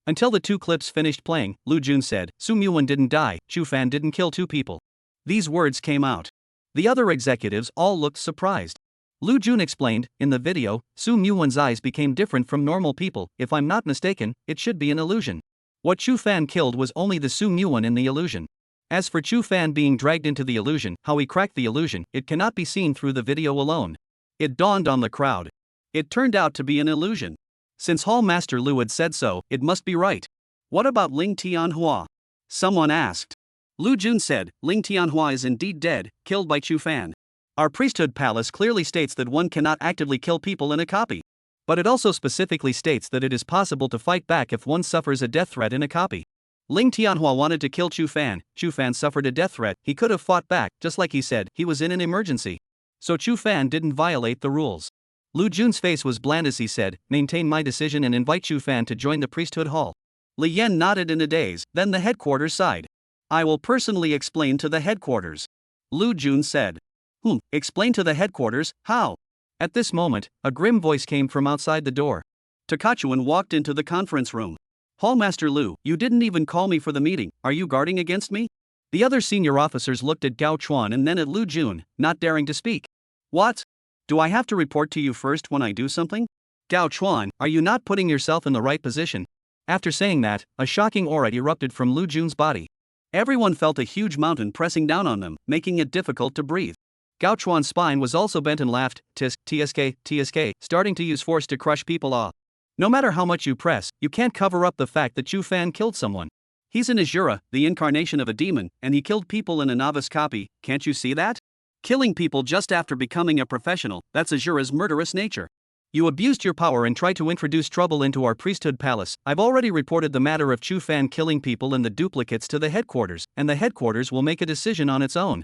Until the two clips finished playing, Lu Jun said, Su Muwan didn't die, Chu Fan didn't kill 2 people. These words came out. The other executives all looked surprised. Lu Jun explained, in the video, Su Muwan's eyes became different from normal people. If I'm not mistaken, it should be an illusion. What Chu Fan killed was only the Su Muwan in the illusion. As for Chu Fan being dragged into the illusion, how he cracked the illusion, it cannot be seen through the video alone. It dawned on the crowd. It turned out to be an illusion. Since Hall Master Lu had said so, it must be right. What about Ling Tianhua? Someone asked. Lu Jun said, Ling Tianhua is indeed dead, killed by Chu Fan. Our priesthood palace clearly states that one cannot actively kill people in a copy. But it also specifically states that it is possible to fight back if one suffers a death threat in a copy. Ling Tianhua wanted to kill Chu Fan suffered a death threat, he could have fought back, just like he said, he was in an emergency. So Chu Fan didn't violate the rules. Lu Jun's face was bland as he said, maintain my decision and invite Chu Fan to join the priesthood hall. Li Yan nodded in a daze, then the headquarters sighed. I will personally explain to the headquarters. Lu Jun said. Explain to the headquarters, how? At this moment, a grim voice came from outside the door. Takachuan walked into the conference room. Hallmaster Lu, you didn't even call me for the meeting, are you guarding against me? The other senior officers looked at Gao Chuan and then at Lu Jun, not daring to speak. What? Do I have to report to you first when I do something? Gao Chuan, are you not putting yourself in the right position? After saying that, a shocking aura erupted from Lu Jun's body. Everyone felt a huge mountain pressing down on them, making it difficult to breathe. Gao Chuan's spine was also bent and laughed, TSK, starting to use force to crush people off. No matter how much you press, you can't cover up the fact that Chu Fan killed someone. He's an Asura, the incarnation of a demon, and he killed people in a novice copy, can't you see that? Killing people just after becoming a professional, that's Asura's murderous nature. You abused your power and tried to introduce trouble into our priesthood palace. I've already reported the matter of Chu Fan killing people and the duplicates to the headquarters, and the headquarters will make a decision on its own.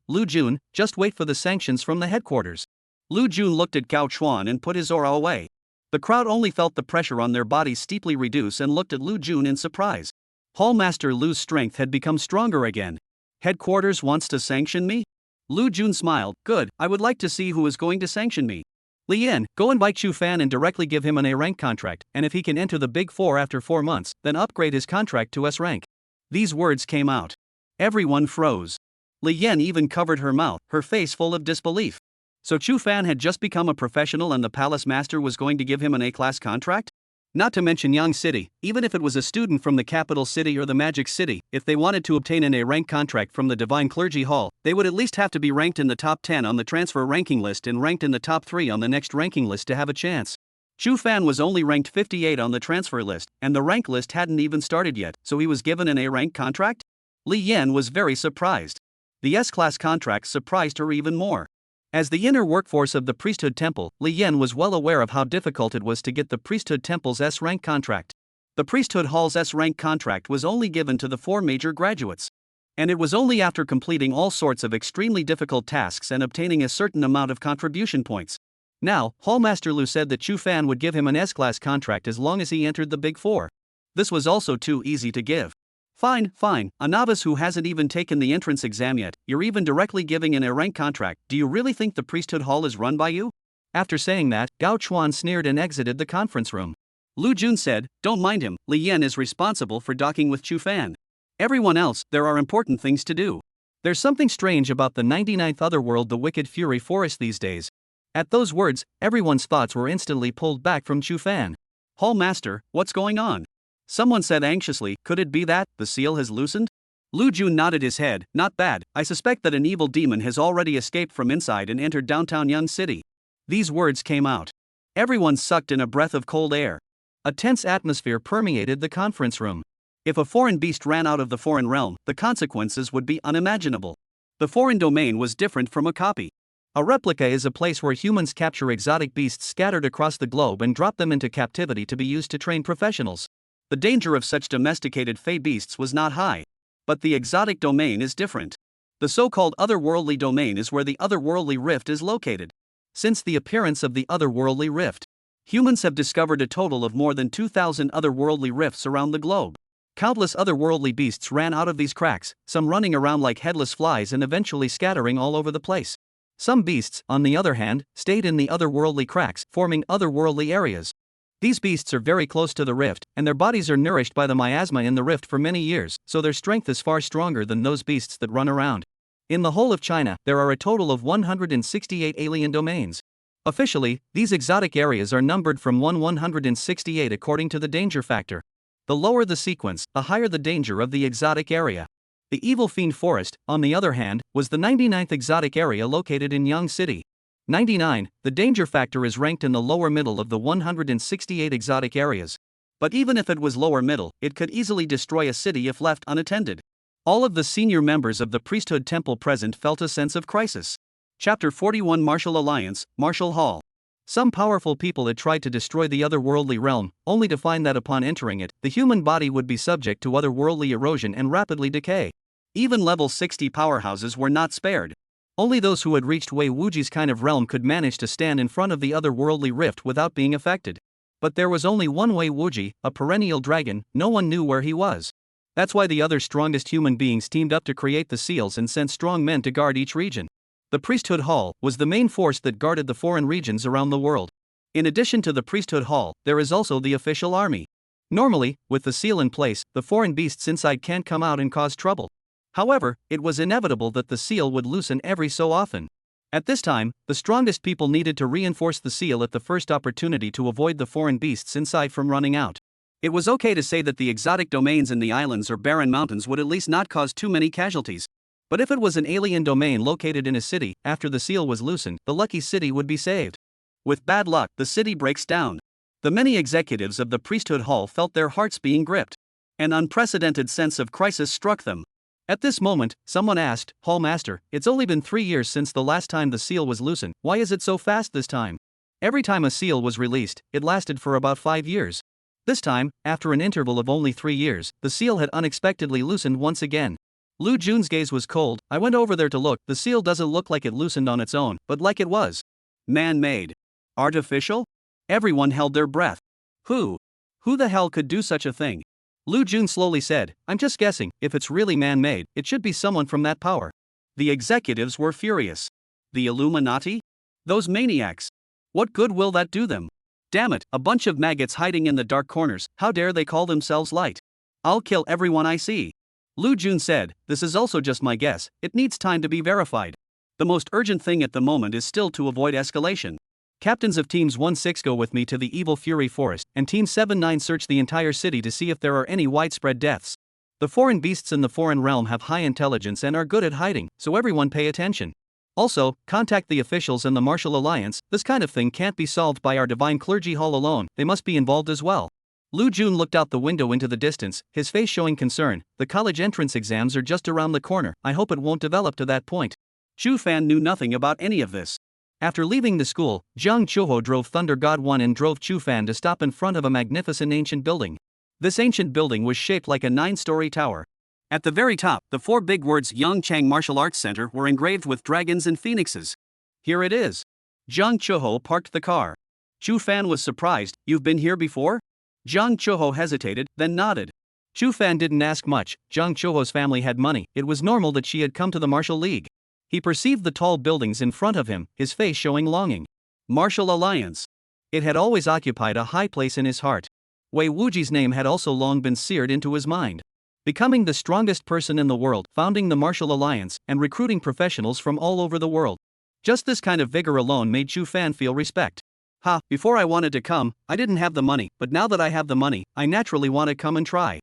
Lu Jun, just wait for the sanctions from the headquarters. Lu Jun looked at Gao Chuan and put his aura away. The crowd only felt the pressure on their bodies steeply reduce and looked at Lu Jun in surprise. Hallmaster Lu's strength had become stronger again. Headquarters wants to sanction me? Lu Jun smiled, good, I would like to see who is going to sanction me. Li Yan, go invite Chu Fan and directly give him an A rank contract, and if he can enter the Big Four after 4 months, then upgrade his contract to S rank. These words came out. Everyone froze. Li Yan even covered her mouth, her face full of disbelief. So Chu Fan had just become a professional and the palace master was going to give him an A-class contract? Not to mention Yang City, even if it was a student from the capital city or the magic city, if they wanted to obtain an A-rank contract from the Divine Clergy Hall, they would at least have to be ranked in the top 10 on the transfer ranking list and ranked in the top 3 on the next ranking list to have a chance. Chu Fan was only ranked 58 on the transfer list, and the rank list hadn't even started yet, so he was given an A-rank contract? Li Yan was very surprised. The S-class contract surprised her even more. As the inner workforce of the priesthood temple, Li Yan was well aware of how difficult it was to get the priesthood temple's S-rank contract. The priesthood hall's S-rank contract was only given to the 4 major graduates. And it was only after completing all sorts of extremely difficult tasks and obtaining a certain amount of contribution points. Now, Hallmaster Lu said that Chu Fan would give him an S-class contract as long as he entered the Big Four. This was also too easy to give. Fine, a novice who hasn't even taken the entrance exam yet, you're even directly giving an A-rank contract. Do you really think the priesthood hall is run by you? After saying that, Gao Chuan sneered and exited the conference room. Lu Jun said, don't mind him, Li Yan is responsible for docking with Chu Fan. Everyone else, there are important things to do. There's something strange about the 99th Otherworld, the Wicked Fury Forest these days. At those words, everyone's thoughts were instantly pulled back from Chu Fan. Hall Master, what's going on? Someone said anxiously, could it be that the seal has loosened? Lu Jun nodded his head, not bad, I suspect that an evil demon has already escaped from inside and entered downtown Young City. These words came out. Everyone sucked in a breath of cold air. A tense atmosphere permeated the conference room. If a foreign beast ran out of the foreign realm, the consequences would be unimaginable. The foreign domain was different from a copy. A replica is a place where humans capture exotic beasts scattered across the globe and drop them into captivity to be used to train professionals. The danger of such domesticated fey beasts was not high. But the exotic domain is different. The so-called otherworldly domain is where the otherworldly rift is located. Since the appearance of the otherworldly rift, humans have discovered a total of more than 2,000 otherworldly rifts around the globe. Countless otherworldly beasts ran out of these cracks, some running around like headless flies and eventually scattering all over the place. Some beasts, on the other hand, stayed in the otherworldly cracks, forming otherworldly areas. These beasts are very close to the rift, and their bodies are nourished by the miasma in the rift for many years, so their strength is far stronger than those beasts that run around. In the whole of China, there are a total of 168 alien domains. Officially, these exotic areas are numbered from 168 according to the danger factor. The lower the sequence, the higher the danger of the exotic area. The Evil Fiend Forest, on the other hand, was the 99th exotic area located in Yang City. 99, the danger factor is ranked in the lower middle of the 168 exotic areas. But even if it was lower middle, it could easily destroy a city if left unattended. All of the senior members of the priesthood temple present felt a sense of crisis. Chapter 41 Martial Alliance, Martial Hall. Some powerful people had tried to destroy the otherworldly realm, only to find that upon entering it, the human body would be subject to otherworldly erosion and rapidly decay. Even level 60 powerhouses were not spared. Only those who had reached Wei Wuji's kind of realm could manage to stand in front of the otherworldly rift without being affected. But there was only one Wei Wuji, a perennial dragon, no one knew where he was. That's why the other strongest human beings teamed up to create the seals and sent strong men to guard each region. The priesthood hall was the main force that guarded the foreign regions around the world. In addition to the priesthood hall, there is also the official army. Normally, with the seal in place, the foreign beasts inside can't come out and cause trouble. However, it was inevitable that the seal would loosen every so often. At this time, the strongest people needed to reinforce the seal at the first opportunity to avoid the foreign beasts inside from running out. It was okay to say that the exotic domains in the islands or barren mountains would at least not cause too many casualties. But if it was an alien domain located in a city, after the seal was loosened, the lucky city would be saved. With bad luck, the city breaks down. The many executives of the priesthood hall felt their hearts being gripped. An unprecedented sense of crisis struck them. At this moment, someone asked, Hall Master, it's only been 3 years since the last time the seal was loosened, why is it so fast this time? Every time a seal was released, it lasted for about 5 years. This time, after an interval of only 3 years, the seal had unexpectedly loosened once again. Lu Jun's gaze was cold. I went over there to look. The seal doesn't look like it loosened on its own, but like it was man-made. Artificial? Everyone held their breath. Who the hell could do such a thing? Lu Jun slowly said, I'm just guessing, if it's really man-made, it should be someone from that power. The executives were furious. The Illuminati? Those maniacs. What good will that do them? Damn it, a bunch of maggots hiding in the dark corners, how dare they call themselves light? I'll kill everyone I see. Lu Jun said, this is also just my guess, it needs time to be verified. The most urgent thing at the moment is still to avoid escalation. Captains of Teams 1-6 go with me to the Evil Fury Forest, and Team 7-9 search the entire city to see if there are any widespread deaths. The foreign beasts in the foreign realm have high intelligence and are good at hiding, so everyone pay attention. Also, contact the officials and the Martial Alliance. This kind of thing can't be solved by our divine clergy hall alone, they must be involved as well. Lu Jun looked out the window into the distance, his face showing concern. The college entrance exams are just around the corner, I hope it won't develop to that point. Chu Fan knew nothing about any of this. After leaving the school, Jiang Chuho drove Thunder God 1 and drove Chu Fan to stop in front of a magnificent ancient building. This ancient building was shaped like a 9-story tower. At the very top, the 4 big words Gu Cheng Martial Arts Center were engraved with dragons and phoenixes. Here it is. Jiang Chuho parked the car. Chu Fan was surprised. You've been here before? Jiang Chuho hesitated, then nodded. Chu Fan didn't ask much. Jiang Chuho's family had money, it was normal that she had come to the Martial League. He perceived the tall buildings in front of him, his face showing longing. Martial Alliance. It had always occupied a high place in his heart. Wei Wuji's name had also long been seared into his mind. Becoming the strongest person in the world, founding the Martial Alliance, and recruiting professionals from all over the world. Just this kind of vigor alone made Chu Fan feel respect. Before I wanted to come, I didn't have the money, but now that I have the money, I naturally want to come and try.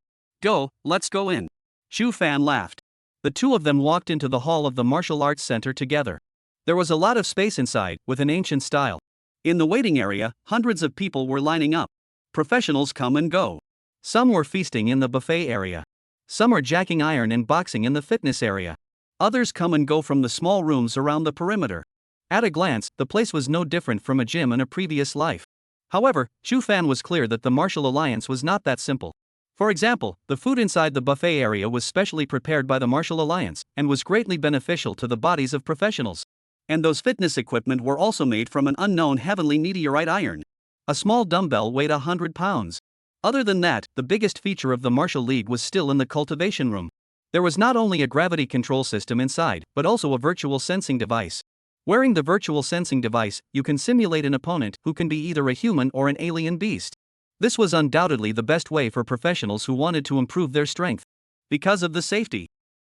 Let's go in. Chu Fan laughed. The two of them walked into the hall of the Martial Arts Center together. There was a lot of space inside, with an ancient style. In the waiting area, hundreds of people were lining up. Professionals come and go. Some were feasting in the buffet area. Some are jacking iron and boxing in the fitness area. Others come and go from the small rooms around the perimeter. At a glance, the place was no different from a gym in a previous life. However, Chu Fan was clear that the Martial Alliance was not that simple. For example, the food inside the buffet area was specially prepared by the Martial Alliance, and was greatly beneficial to the bodies of professionals. And those fitness equipment were also made from an unknown heavenly meteorite iron. A small dumbbell weighed 100 pounds. Other than that, the biggest feature of the Martial League was still in the cultivation room. There was not only a gravity control system inside, but also a virtual sensing device. Wearing the virtual sensing device, you can simulate an opponent who can be either a human or an alien beast. This was undoubtedly the best way for professionals who wanted to improve their strength. Because of the safety.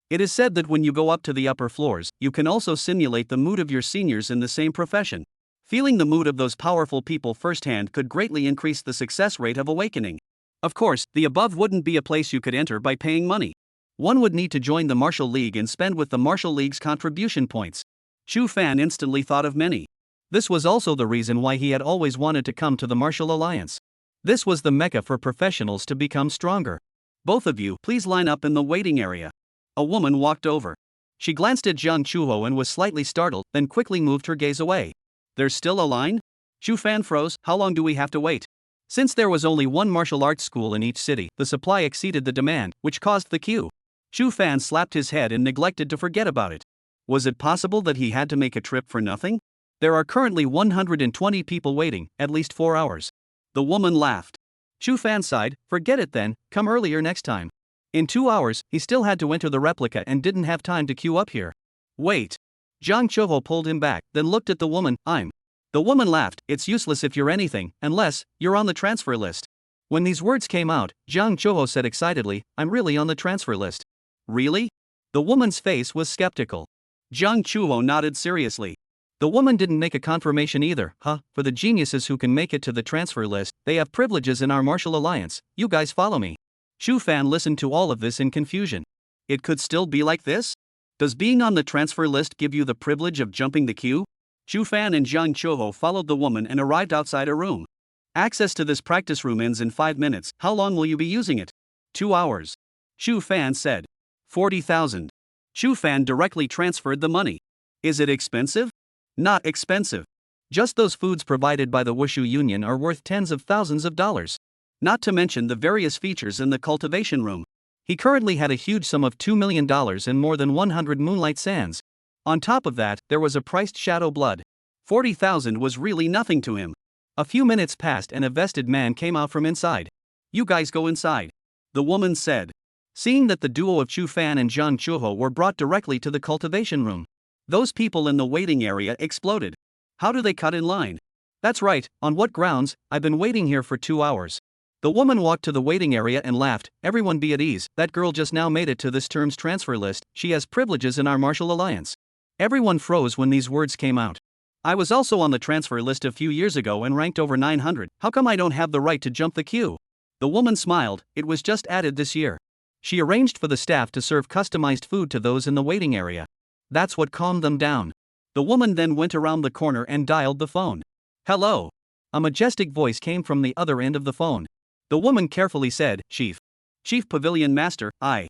It is said that when you go up to the upper floors, you can also simulate the mood of your seniors in the same profession. Feeling the mood of those powerful people firsthand could greatly increase the success rate of awakening. Of course, the above wouldn't be a place you could enter by paying money. One would need to join the Martial League and spend with the Martial League's contribution points. Chu Fan instantly thought of many. This was also the reason why he had always wanted to come to the Martial Alliance. This was the mecca for professionals to become stronger. Both of you, please line up in the waiting area. A woman walked over. She glanced at Jiang Chuho and was slightly startled, then quickly moved her gaze away. There's still a line? Chu Fan froze. How long do we have to wait? Since there was only one martial arts school in each city, the supply exceeded the demand, which caused the queue. Chu Fan slapped his head and neglected to forget about it. Was it possible that he had to make a trip for nothing? There are currently 120 people waiting, at least 4 hours. The woman laughed. Chu Fan sighed. Forget it then, come earlier next time. In 2 hours, he still had to enter the replica and didn't have time to queue up here. Wait. Jiang Chuho pulled him back, then looked at the woman. The woman laughed. It's useless if you're anything, unless you're on the transfer list. When these words came out, Jiang Chuho said excitedly, I'm really on the transfer list. Really? The woman's face was skeptical. Jiang Chuho nodded seriously. The woman didn't make a confirmation either. For the geniuses who can make it to the transfer list, they have privileges in our Martial Alliance. You guys follow me. Chu Fan listened to all of this in confusion. It could still be like this? Does being on the transfer list give you the privilege of jumping the queue? Chu Fan and Jiang Chuho followed the woman and arrived outside a room. Access to this practice room ends in 5 minutes. How long will you be using it? 2 hours. Chu Fan said. 40,000. Chu Fan directly transferred the money. Is it expensive? Not expensive. Just those foods provided by the Wushu Union are worth tens of thousands of dollars. Not to mention the various features in the cultivation room. He currently had a huge sum of $2 million and more than 100 moonlight sands. On top of that, there was a priced shadow blood. 40,000 was really nothing to him. A few minutes passed and a vested man came out from inside. You guys go inside. The woman said. Seeing that the duo of Chu Fan and Jiang Chuho were brought directly to the cultivation room. Those people in the waiting area exploded. How do they cut in line? That's right, on what grounds? I've been waiting here for 2 hours. The woman walked to the waiting area and laughed. Everyone be at ease, that girl just now made it to this term's transfer list, she has privileges in our Martial Alliance. Everyone froze when these words came out. I was also on the transfer list a few years ago and ranked over 900, how come I don't have the right to jump the queue? The woman smiled, it was just added this year. She arranged for the staff to serve customized food to those in the waiting area. That's what calmed them down. The woman then went around the corner and dialed the phone. Hello. A majestic voice came from the other end of the phone. The woman carefully said, Chief Pavilion Master, I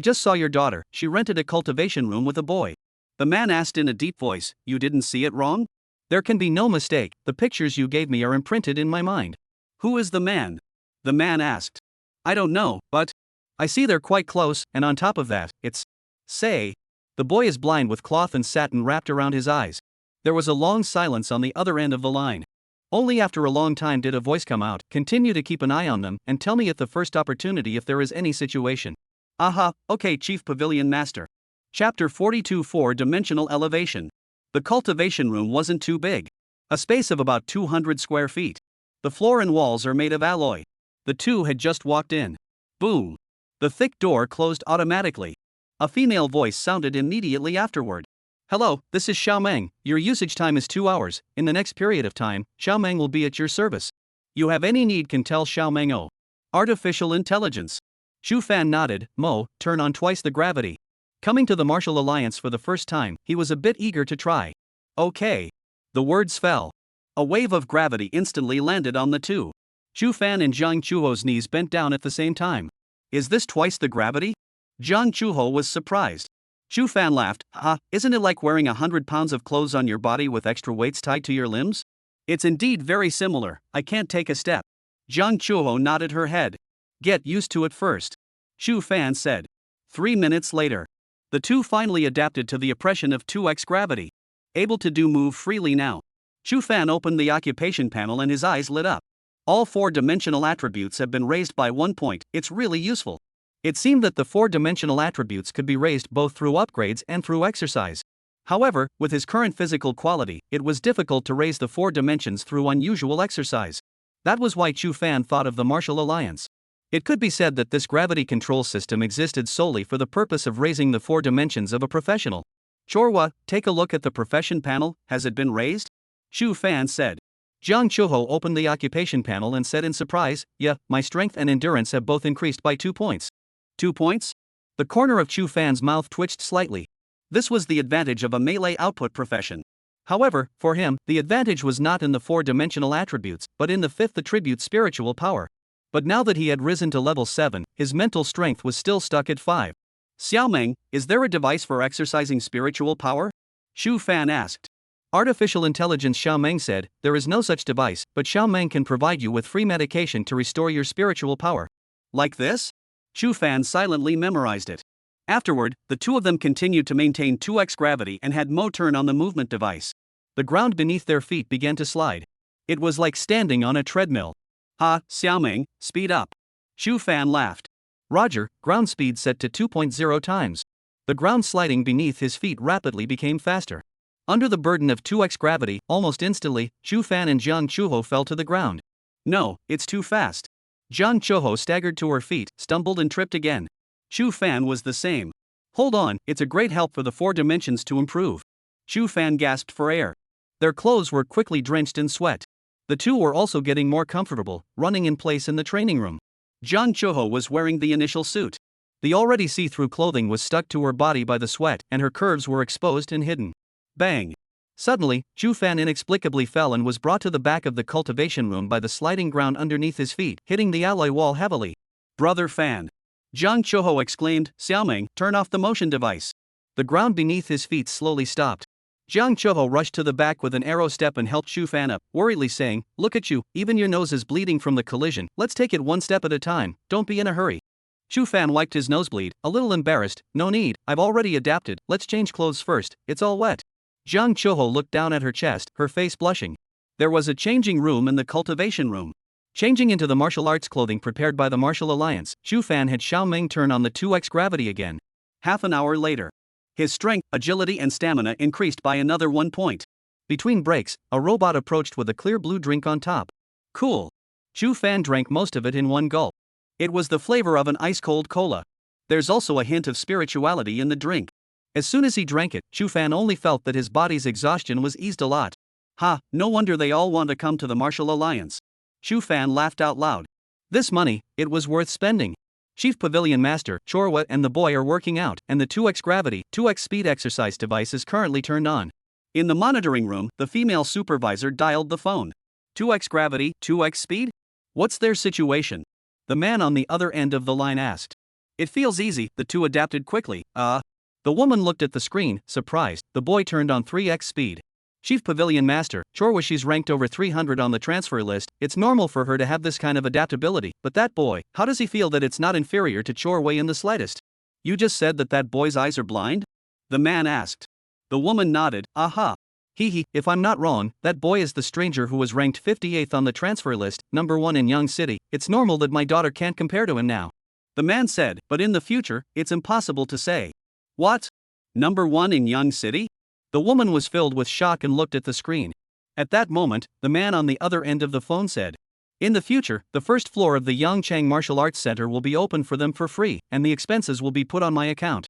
just saw your daughter, she rented a cultivation room with a boy. The man asked in a deep voice, you didn't see it wrong? There can be no mistake, the pictures you gave me are imprinted in my mind. Who is the man? The man asked. I don't know, but I see they're quite close, and on top of that, it's say. The boy is blind with cloth and satin wrapped around his eyes. There was a long silence on the other end of the line. Only after a long time did a voice come out, continue to keep an eye on them and tell me at the first opportunity if there is any situation. Aha, okay Chief Pavilion Master. Chapter 42 4-Dimensional Elevation. The cultivation room wasn't too big. A space of about 200 square feet. The floor and walls are made of alloy. The two had just walked in. Boom. The thick door closed automatically. A female voice sounded immediately afterward. Hello, this is Xiaomeng, your usage time is 2 hours, in the next period of time, Xiaomeng will be at your service. You have any need can tell Xiaomeng O. Artificial Intelligence. Chu Fan nodded, Mo, turn on twice the gravity. Coming to the Martial Alliance for the first time, he was a bit eager to try. Okay. The words fell. A wave of gravity instantly landed on the two. Chu Fan and Jiang Chuho's knees bent down at the same time. Is this twice the gravity? Jiang Chuho was surprised. Chu Fan laughed, isn't it like wearing 100 pounds of clothes on your body with extra weights tied to your limbs? It's indeed very similar, I can't take a step. Jiang Chuho nodded her head. Get used to it first. Chu Fan said. 3 minutes later. The two finally adapted to the oppression of 2x gravity. Able to move freely now. Chu Fan opened the occupation panel and his eyes lit up. All 4-dimensional attributes have been raised by 1 point, it's really useful. It seemed that the 4-dimensional attributes could be raised both through upgrades and through exercise. However, with his current physical quality, it was difficult to raise the 4 dimensions through unusual exercise. That was why Chu Fan thought of the Martial Alliance. It could be said that this gravity control system existed solely for the purpose of raising the 4 dimensions of a professional. Chorwa, take a look at the profession panel, has it been raised? Chu Fan said. Jiang Chuho opened the occupation panel and said in surprise, yeah, my strength and endurance have both increased by 2 points. 2 points? The corner of Chu Fan's mouth twitched slightly. This was the advantage of a melee output profession. However, for him, the advantage was not in the 4-dimensional attributes, but in the 5th attribute spiritual power. But now that he had risen to level 7, his mental strength was still stuck at 5. Xiaomeng, is there a device for exercising spiritual power? Chu Fan asked. Artificial Intelligence Xiaomeng said, there is no such device, but Xiaomeng can provide you with free medication to restore your spiritual power. Like this? Chu Fan silently memorized it. Afterward, the two of them continued to maintain 2x gravity and had Mo turn on the movement device. The ground beneath their feet began to slide. It was like standing on a treadmill. Xiaomeng, speed up. Chu Fan laughed. Roger, ground speed set to 2.0 times. The ground sliding beneath his feet rapidly became faster. Under the burden of 2x gravity, almost instantly, Chu Fan and Jiang Chuho fell to the ground. No, it's too fast. Jiang Chuho staggered to her feet, stumbled and tripped again. Chu Fan was the same. Hold on, it's a great help for the 4 dimensions to improve. Chu Fan gasped for air. Their clothes were quickly drenched in sweat. The two were also getting more comfortable, running in place in the training room. Jiang Chuho was wearing the initial suit. The already see-through clothing was stuck to her body by the sweat, and her curves were exposed and hidden. Bang! Suddenly, Chu Fan inexplicably fell and was brought to the back of the cultivation room by the sliding ground underneath his feet, hitting the alloy wall heavily. Brother Fan! Jiang Chuho exclaimed, Xiaomeng, turn off the motion device. The ground beneath his feet slowly stopped. Jiang Chuho rushed to the back with an arrow step and helped Chu Fan up, worriedly saying, look at you, even your nose is bleeding from the collision, let's take it one step at a time, don't be in a hurry. Chu Fan wiped his nosebleed, a little embarrassed, no need, I've already adapted, let's change clothes first, it's all wet. Jiang Chuho looked down at her chest, her face blushing. There was a changing room in the cultivation room. Changing into the martial arts clothing prepared by the Martial Alliance, Chu Fan had Xiaomeng turn on the 2x gravity again. Half an hour later. His strength, agility and stamina increased by another 1 point. Between breaks, a robot approached with a clear blue drink on top. Cool. Chu Fan drank most of it in one gulp. It was the flavor of an ice-cold cola. There's also a hint of spirituality in the drink. As soon as he drank it, Chu Fan only felt that his body's exhaustion was eased a lot. No wonder they all want to come to the Martial Alliance. Chu Fan laughed out loud. This money, it was worth spending. Chief Pavilion Master, Chorwa and the boy are working out, and the 2x gravity, 2x speed exercise device is currently turned on. In the monitoring room, the female supervisor dialed the phone. 2x gravity, 2x speed? What's their situation? The man on the other end of the line asked. It feels easy, the two adapted quickly. The woman looked at the screen, surprised. The boy turned on 3x speed. Chief Pavilion Master, sure she's ranked over 300 on the transfer list. It's normal for her to have this kind of adaptability, but that boy, how does he feel that it's not inferior to Chorwei in the slightest? You just said that boy's eyes are blind? The man asked. The woman nodded, aha. If I'm not wrong, that boy is the stranger who was ranked 58th on the transfer list, number 1 in Young City. It's normal that my daughter can't compare to him now. The man said, but in the future, it's impossible to say. What? Number 1 in Young City? The woman was filled with shock and looked at the screen. At that moment, the man on the other end of the phone said, in the future, the first floor of the Gu Cheng Martial Arts Center will be open for them for free, and the expenses will be put on my account.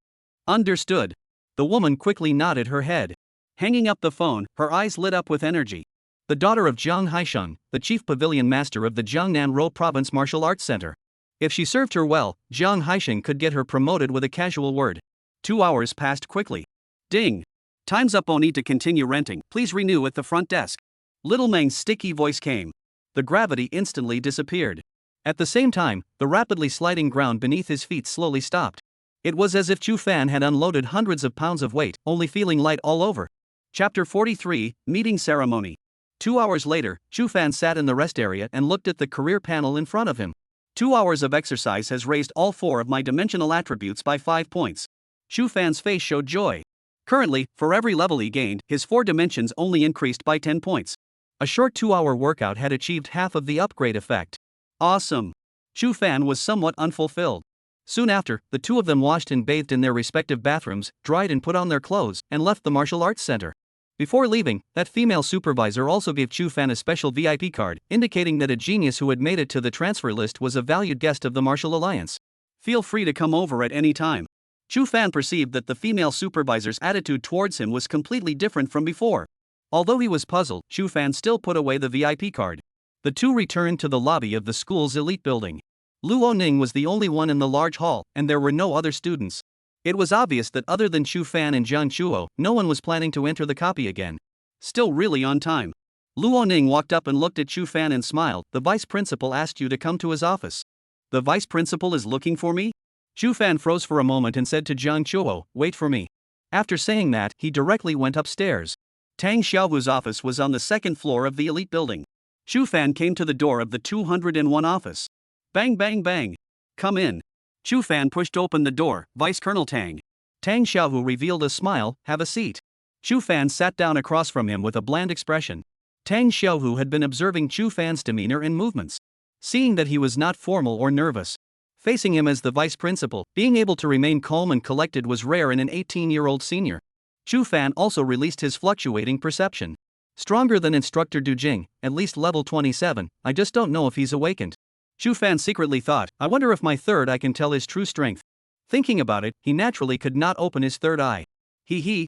Understood. The woman quickly nodded her head. Hanging up the phone, her eyes lit up with energy. The daughter of Jiang Haisheng, the chief pavilion master of the Jiangnan Province Martial Arts Center. If she served her well, Jiang Haisheng could get her promoted with a casual word. 2 hours passed quickly. Ding. Time's up, need to continue renting, please renew at the front desk. Little Meng's sticky voice came. The gravity instantly disappeared. At the same time, the rapidly sliding ground beneath his feet slowly stopped. It was as if Chu Fan had unloaded hundreds of pounds of weight, only feeling light all over. Chapter 43, Meeting Ceremony. 2 hours later, Chu Fan sat in the rest area and looked at the career panel in front of him. 2 hours of exercise has raised all 4 of my dimensional attributes by 5 points. Chu Fan's face showed joy. Currently, for every level he gained, his 4 dimensions only increased by 10 points. A short 2-hour workout had achieved half of the upgrade effect. Awesome. Chu Fan was somewhat unfulfilled. Soon after, the two of them washed and bathed in their respective bathrooms, dried and put on their clothes, and left the martial arts center. Before leaving, that female supervisor also gave Chu Fan a special VIP card, indicating that a genius who had made it to the transfer list was a valued guest of the Martial Alliance. Feel free to come over at any time. Chu Fan perceived that the female supervisor's attitude towards him was completely different from before. Although he was puzzled, Chu Fan still put away the VIP card. The two returned to the lobby of the school's elite building. Luo Ning was the only one in the large hall, and there were no other students. It was obvious that other than Chu Fan and Jiang Chuho, no one was planning to enter the copy again. Still really on time. Luo Ning walked up and looked at Chu Fan and smiled. The vice principal asked you to come to his office. The vice principal is looking for me? Chu Fan froze for a moment and said to Jiang Chuho, wait for me. After saying that, he directly went upstairs. Tang Xiaohu's office was on the 2nd floor of the elite building. Chu Fan came to the door of the 201 office. Bang bang bang. Come in. Chu Fan pushed open the door. Vice Colonel Tang. Tang Xiaohu revealed a smile. Have a seat. Chu Fan sat down across from him with a bland expression. Tang Xiaohu had been observing Chu Fan's demeanor and movements. Seeing that he was not formal or nervous. Facing him as the vice principal, being able to remain calm and collected was rare in an 18-year-old senior. Chu Fan also released his fluctuating perception. Stronger than Instructor Du Jing, at least level 27, I just don't know if he's awakened. Chu Fan secretly thought, I wonder if my third eye can tell his true strength. Thinking about it, he naturally could not open his third eye.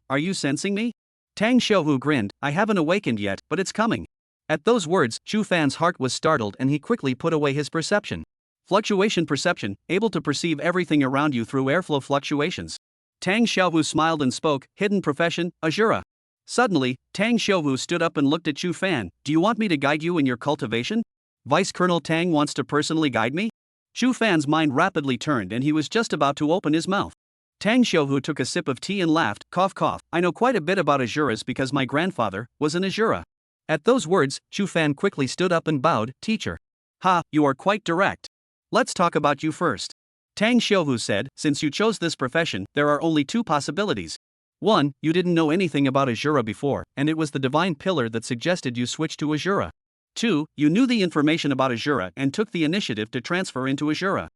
Are you sensing me? Tang Xiaohu grinned, I haven't awakened yet, but it's coming. At those words, Chu Fan's heart was startled and he quickly put away his perception. Fluctuation perception, able to perceive everything around you through airflow fluctuations. Tang Xiaohu smiled and spoke, hidden profession, Asura. Suddenly, Tang Xiaohu stood up and looked at Chu Fan, do you want me to guide you in your cultivation? Vice Colonel Tang wants to personally guide me? Chu Fan's mind rapidly turned and he was just about to open his mouth. Tang Xiaohu took a sip of tea and laughed, cough cough, I know quite a bit about Asuras because my grandfather was an Asura. At those words, Chu Fan quickly stood up and bowed, teacher. Ha, you are quite direct. Let's talk about you first. Tang Xiaohu said, since you chose this profession, there are only 2 possibilities. 1, you didn't know anything about Asura before, and it was the divine pillar that suggested you switch to Asura. 2, you knew the information about Asura and took the initiative to transfer into Asura.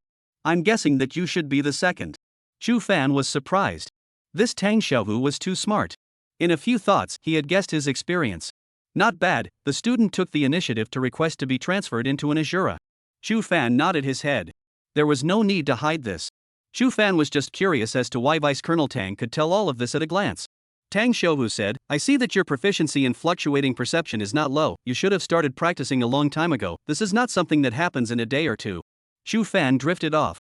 I'm guessing that you should be the second. Chu Fan was surprised. This Tang Xiaohu was too smart. In a few thoughts, he had guessed his experience. Not bad, the student took the initiative to request to be transferred into an Asura. Chu Fan nodded his head. There was no need to hide this. Chu Fan was just curious as to why Vice Colonel Tang could tell all of this at a glance. Tang Xiaohu said, I see that your proficiency in fluctuating perception is not low, you should have started practicing a long time ago, this is not something that happens in a day or two. Chu Fan drifted off.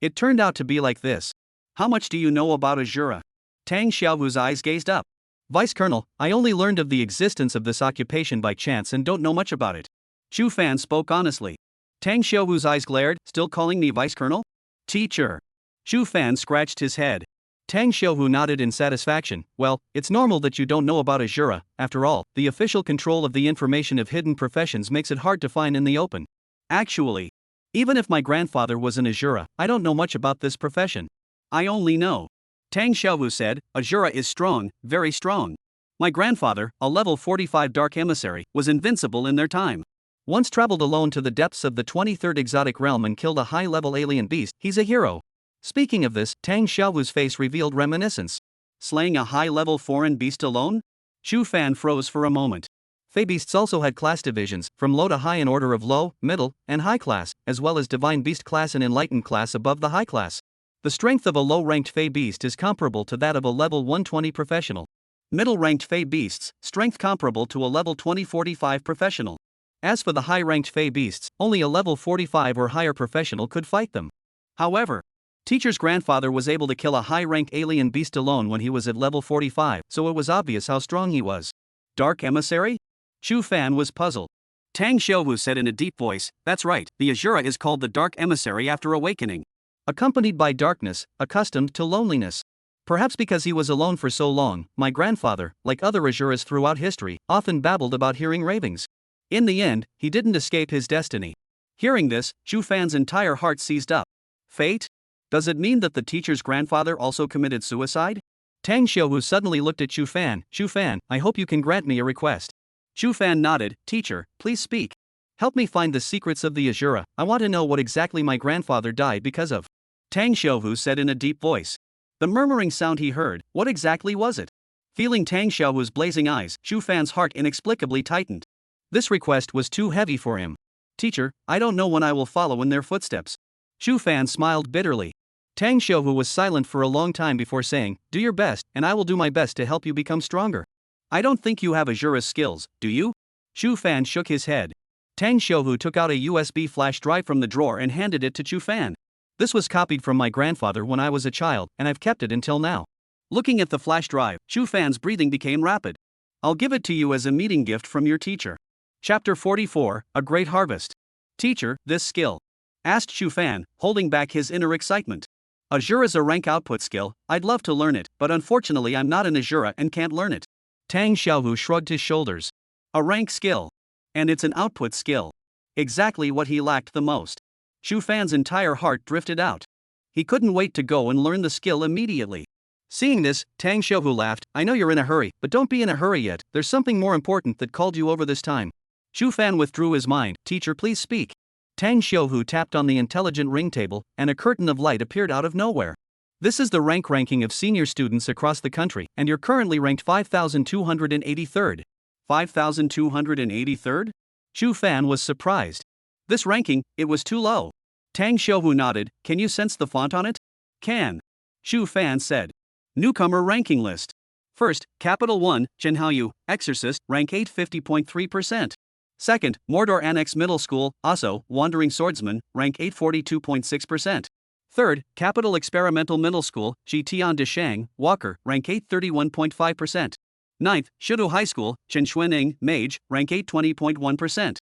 It turned out to be like this. How much do you know about Asura? Tang Xiaohu's eyes gazed up. Vice Colonel, I only learned of the existence of this occupation by chance and don't know much about it. Chu Fan spoke honestly. Tang Xiaohu's eyes glared, still calling me Vice Colonel? Teacher. Chu Fan scratched his head. Tang Xiaohu nodded in satisfaction. Well, it's normal that you don't know about Asura. After all, the official control of the information of hidden professions makes it hard to find in the open. Actually, even if my grandfather was an Asura, I don't know much about this profession. I only know. Tang Xiaohu said, Asura is strong, very strong. My grandfather, a level 45 dark emissary, was invincible in their time. Once traveled alone to the depths of the 23rd exotic realm and killed a high-level alien beast, he's a hero. Speaking of this, Tang Xiaohu's face revealed reminiscence. Slaying a high-level foreign beast alone? Chu Fan froze for a moment. Fey beasts also had class divisions, from low to high in order of low, middle, and high class, as well as divine beast class and enlightened class above the high class. The strength of a low-ranked Fey beast is comparable to that of a level 120 professional. Middle-ranked Fey beasts, strength comparable to a level 20-45 professional. As for the high-ranked Fey beasts, only a level 45 or higher professional could fight them. However, Teacher's grandfather was able to kill a high-ranked alien beast alone when he was at level 45, so it was obvious how strong he was. Dark emissary? Chu Fan was puzzled. Tang Xiaohu said in a deep voice, that's right, the Asura is called the Dark Emissary after awakening. Accompanied by darkness, accustomed to loneliness. Perhaps because he was alone for so long, my grandfather, like other Asuras throughout history, often babbled about hearing ravings. In the end, he didn't escape his destiny. Hearing this, Chu Fan's entire heart seized up. Fate? Does it mean that the teacher's grandfather also committed suicide? Tang Xiaohu suddenly looked at Chu Fan. Chu Fan, I hope you can grant me a request. Chu Fan nodded. Teacher, please speak. Help me find the secrets of the Asura. I want to know what exactly my grandfather died because of. Tang Xiaohu said in a deep voice. The murmuring sound he heard, what exactly was it? Feeling Tang Xiaohu's blazing eyes, Chu Fan's heart inexplicably tightened. This request was too heavy for him. Teacher, I don't know when I will follow in their footsteps. Chu Fan smiled bitterly. Tang Xiaohu was silent for a long time before saying, do your best, and I will do my best to help you become stronger. I don't think you have Asura's skills, do you? Chu Fan shook his head. Tang Xiaohu took out a USB flash drive from the drawer and handed it to Chu Fan. This was copied from my grandfather when I was a child, and I've kept it until now. Looking at the flash drive, Chu Fan's breathing became rapid. I'll give it to you as a meeting gift from your teacher. Chapter 44, A Great Harvest. Teacher, this skill? Asked Chu Fan, holding back his inner excitement. Asura's a rank output skill, I'd love to learn it, but unfortunately I'm not an Asura and can't learn it. Tang Xiaohu shrugged his shoulders. A rank skill. And it's an output skill. Exactly what he lacked the most. Chu Fan's entire heart drifted out. He couldn't wait to go and learn the skill immediately. Seeing this, Tang Xiaohu laughed. I know you're in a hurry, but don't be in a hurry yet, there's something more important that called you over this time. Chu Fan withdrew his mind. Teacher, please speak. Tang Xiaohu tapped on the intelligent ring table, and a curtain of light appeared out of nowhere. This is the ranking of senior students across the country, and you're currently ranked 5,283rd. 5,283rd? Chu Fan was surprised. This ranking, it was too low. Tang Xiaohu nodded. Can you sense the font on it? Can. Chu Fan said. Newcomer ranking list. First, Capital 1, Zhenhaoyu, Exorcist, rank 850.3%. Second, Mordor Annex Middle School, Yaso, Wandering Swordsman, rank 842.6%. Third, Capital Experimental Middle School, Jitian Deshang, Walker, rank 831.5%. Ninth, Shudu High School, Chenxuaning, Mage, rank 820.1%.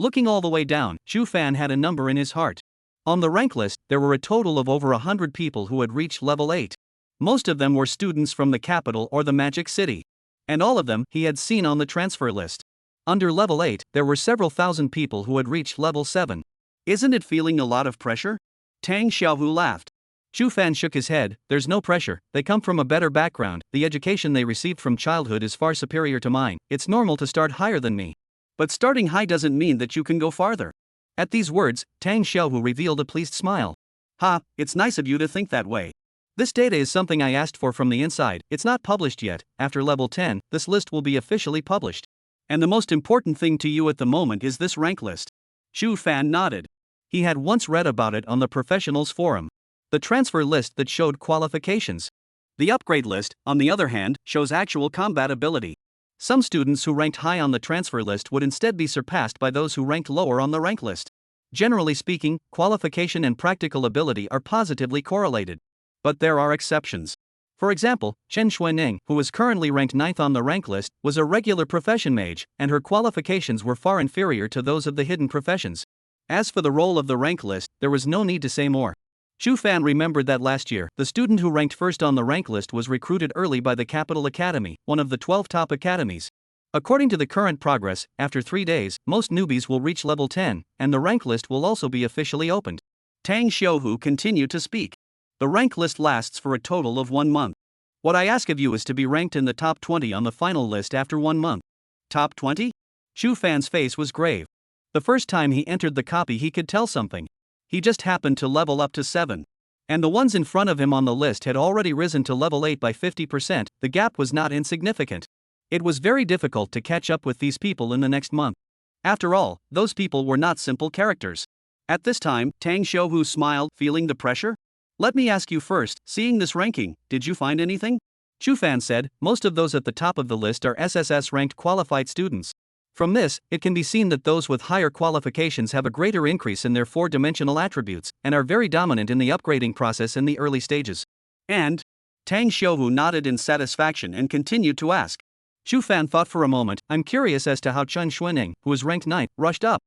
Looking all the way down, Chu Fan had a number in his heart. On the rank list, there were a total of over 100 people who had reached level 8. Most of them were students from the capital or the Magic City. And all of them he had seen on the transfer list. Under level 8, there were several thousand people who had reached level 7. Isn't it feeling a lot of pressure? Tang Xiaohu laughed. Chu Fan shook his head. There's no pressure, they come from a better background, the education they received from childhood is far superior to mine, it's normal to start higher than me. But starting high doesn't mean that you can go farther. At these words, Tang Xiaohu revealed a pleased smile. Ha, it's nice of you to think that way. This data is something I asked for from the inside, it's not published yet, after level 10, this list will be officially published. And the most important thing to you at the moment is this rank list. Chu Fan nodded. He had once read about it on the professionals forum. The transfer list that showed qualifications. The upgrade list, on the other hand, shows actual combat ability. Some students who ranked high on the transfer list would instead be surpassed by those who ranked lower on the rank list. Generally speaking, qualification and practical ability are positively correlated. But there are exceptions. For example, Chen Xuanning, who was currently ranked 9th on the rank list, was a regular profession mage, and her qualifications were far inferior to those of the hidden professions. As for the role of the rank list, there was no need to say more. Chu Fan remembered that last year, the student who ranked first on the rank list was recruited early by the Capital Academy, one of the 12 top academies. According to the current progress, after 3 days, most newbies will reach level 10, and the rank list will also be officially opened. Tang Xiuhu continued to speak. The rank list lasts for a total of 1 month. What I ask of you is to be ranked in the top 20 on the final list after 1 month. Top 20? Chu Fan's face was grave. The first time he entered the copy he could tell something. He just happened to level up to 7. And the ones in front of him on the list had already risen to level 8 by 50%, the gap was not insignificant. It was very difficult to catch up with these people in the next month. After all, those people were not simple characters. At this time, Tang Xiuhu smiled, feeling the pressure. Let me ask you first, seeing this ranking, did you find anything? Chu Fan said, most of those at the top of the list are SSS-ranked qualified students. From this, it can be seen that those with higher qualifications have a greater increase in their 4-dimensional attributes, and are very dominant in the upgrading process in the early stages. And? Tang Xiuhu nodded in satisfaction and continued to ask. Chu Fan thought for a moment, I'm curious as to how Chen Xuanning, who was ranked 9th, rushed up.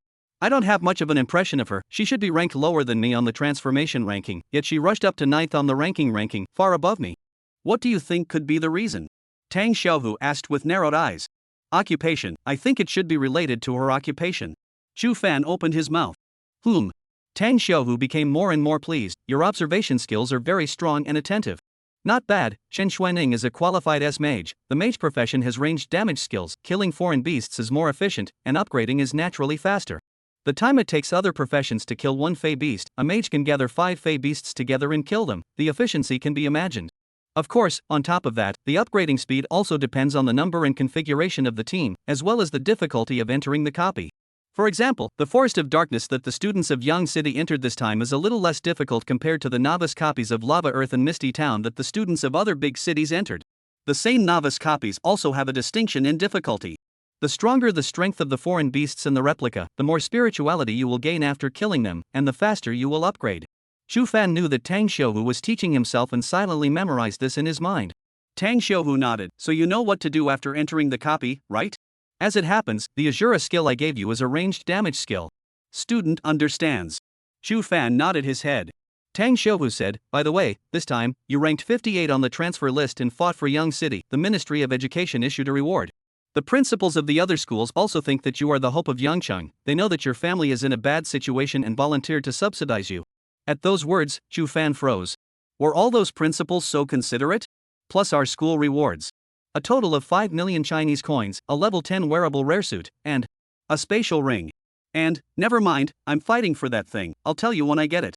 I don't have much of an impression of her, she should be ranked lower than me on the transformation ranking, yet she rushed up to 9th on the ranking, far above me. What do you think could be the reason? Tang Xiuhu asked with narrowed eyes. Occupation, I think it should be related to her occupation. Chu Fan opened his mouth. Tang Xiuhu became more and more pleased, your observation skills are very strong and attentive. Not bad, Chen Xuanning is a qualified S-mage, the mage profession has ranged damage skills, killing foreign beasts is more efficient, and upgrading is naturally faster. The time it takes other professions to kill 1 fey beast, a mage can gather 5 fey beasts together and kill them, the efficiency can be imagined. Of course, on top of that, the upgrading speed also depends on the number and configuration of the team, as well as the difficulty of entering the copy. For example, the Forest of Darkness that the students of Yang City entered this time is a little less difficult compared to the novice copies of Lava Earth and Misty Town that the students of other big cities entered. The same novice copies also have a distinction in difficulty. The stronger the strength of the foreign beasts in the replica, the more spirituality you will gain after killing them, and the faster you will upgrade. Chu Fan knew that Tang Xiuhu was teaching himself and silently memorized this in his mind. Tang Xiuhu nodded, so you know what to do after entering the copy, right? As it happens, the Asura skill I gave you is a ranged damage skill. Student understands. Chu Fan nodded his head. Tang Xiuhu said, by the way, this time, you ranked 58 on the transfer list and fought for Yang City, the Ministry of Education issued a reward. The principals of the other schools also think that you are the hope of Yangcheng, they know that your family is in a bad situation and volunteered to subsidize you. At those words, Chu Fan froze. Were all those principals so considerate? Plus our school rewards. A total of 5 million Chinese coins, a level 10 wearable rare suit, and a spatial ring. And, never mind, I'm fighting for that thing, I'll tell you when I get it.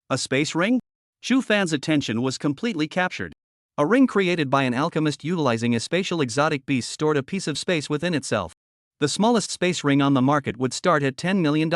A space ring? Chu Fan's attention was completely captured. A ring created by an alchemist utilizing a spatial exotic beast stored a piece of space within itself. The smallest space ring on the market would start at $10 million.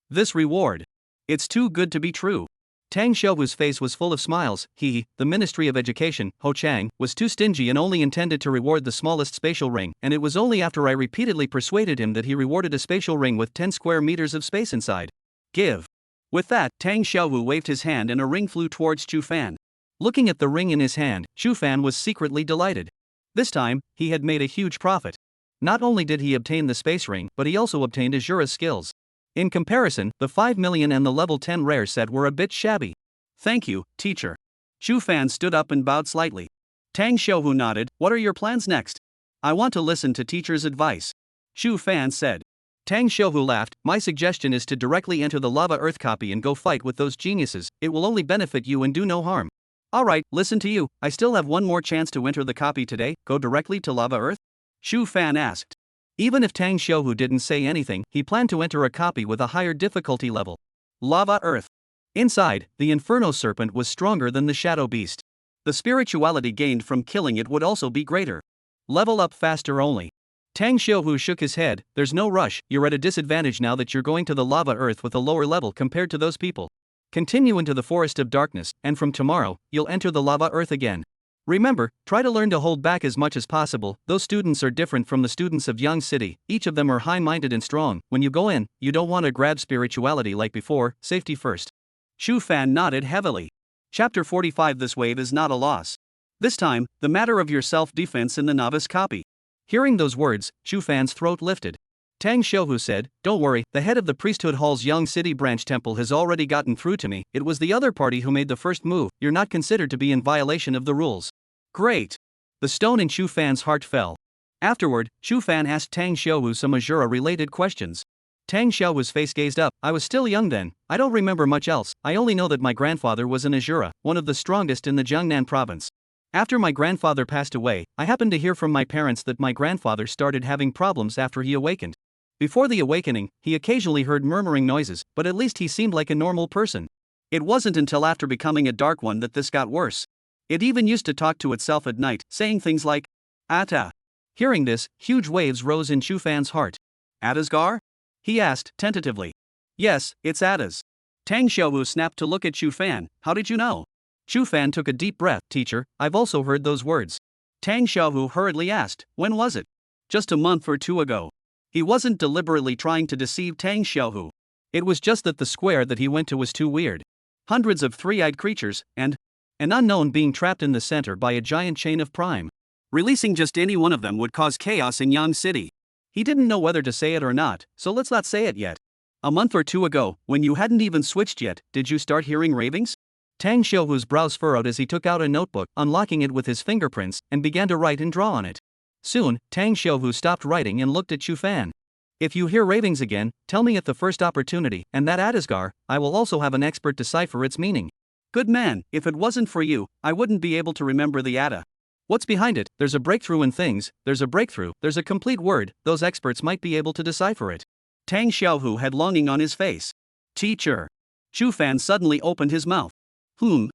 This reward. It's too good to be true. Tang Xiuhu's face was full of smiles. The Ministry of Education, Ho Chang, was too stingy and only intended to reward the smallest spatial ring, and it was only after I repeatedly persuaded him that he rewarded a spatial ring with 10 square meters of space inside. Give. With that, Tang Xiuhu waved his hand and a ring flew towards Chu Fan. Looking at the ring in his hand, Chu Fan was secretly delighted. This time, he had made a huge profit. Not only did he obtain the space ring, but he also obtained Asura's skills. In comparison, the 5 million and the level 10 rare set were a bit shabby. Thank you, teacher. Chu Fan stood up and bowed slightly. Tang Xiuhu nodded, what are your plans next? I want to listen to teacher's advice. Chu Fan said. Tang Xiuhu laughed, my suggestion is to directly enter the Lava Earth copy and go fight with those geniuses, it will only benefit you and do no harm. Alright, listen to you, I still have one more chance to enter the copy today, go directly to Lava Earth? Chu Fan asked. Even if Tang Xiuhu didn't say anything, he planned to enter a copy with a higher difficulty level. Lava Earth. Inside, the Inferno Serpent was stronger than the Shadow Beast. The spirituality gained from killing it would also be greater. Level up faster only. Tang Xiuhu shook his head, there's no rush, you're at a disadvantage now that you're going to the Lava Earth with a lower level compared to those people. Continue into the Forest of Darkness, and from tomorrow, you'll enter the Lava Earth again. Remember, try to learn to hold back as much as possible, those students are different from the students of Yang City, each of them are high-minded and strong, when you go in, you don't want to grab spirituality like before, safety first. Chu Fan nodded heavily. Chapter 45 This wave is not a loss. This time, the matter of your self-defense in the novice copy. Hearing those words, Chu Fan's throat lifted. Tang Xiuhu said, "Don't worry, the head of the priesthood hall's Yang City branch temple has already gotten through to me. It was the other party who made the first move. You're not considered to be in violation of the rules." Great. The stone in Chu Fan's heart fell. Afterward, Chu Fan asked Tang Xiuhu some Asura-related questions. Tang Xiuhu's face gazed up. "I was still young then. I don't remember much else. I only know that my grandfather was an Asura, one of the strongest in the Jiangnan province. After my grandfather passed away, I happened to hear from my parents that my grandfather started having problems after he awakened. Before the awakening, he occasionally heard murmuring noises, but at least he seemed like a normal person. It wasn't until after becoming a Dark One that this got worse. It even used to talk to itself at night, saying things like, Ata. Hearing this, huge waves rose in Chu Fan's heart. Atasgar? He asked, tentatively. Yes, it's Atas. Tang Xiuhu snapped to look at Chu Fan. How did you know? Chu Fan took a deep breath. Teacher, I've also heard those words. Tang Xiuhu hurriedly asked, when was it? Just a month or two ago. He wasn't deliberately trying to deceive Tang Xiuhu. It was just that the square that he went to was too weird. Hundreds of three-eyed creatures, and an unknown being trapped in the center by a giant chain of prime. Releasing just any one of them would cause chaos in Yang City. He didn't know whether to say it or not, so let's not say it yet. A month or two ago, when you hadn't even switched yet, did you start hearing ravings? Tang Xiuhu's brows furrowed as he took out a notebook, unlocking it with his fingerprints, and began to write and draw on it. Soon, Tang Xiuhu stopped writing and looked at Chu Fan. If you hear ravings again, tell me at the first opportunity, and that Atasgar, I will also have an expert decipher its meaning. Good man, if it wasn't for you, I wouldn't be able to remember the Atta. What's behind it? There's a breakthrough in things, there's a breakthrough, there's a complete word, those experts might be able to decipher it. Tang Xiuhu had longing on his face. Teacher. Chu Fan suddenly opened his mouth. In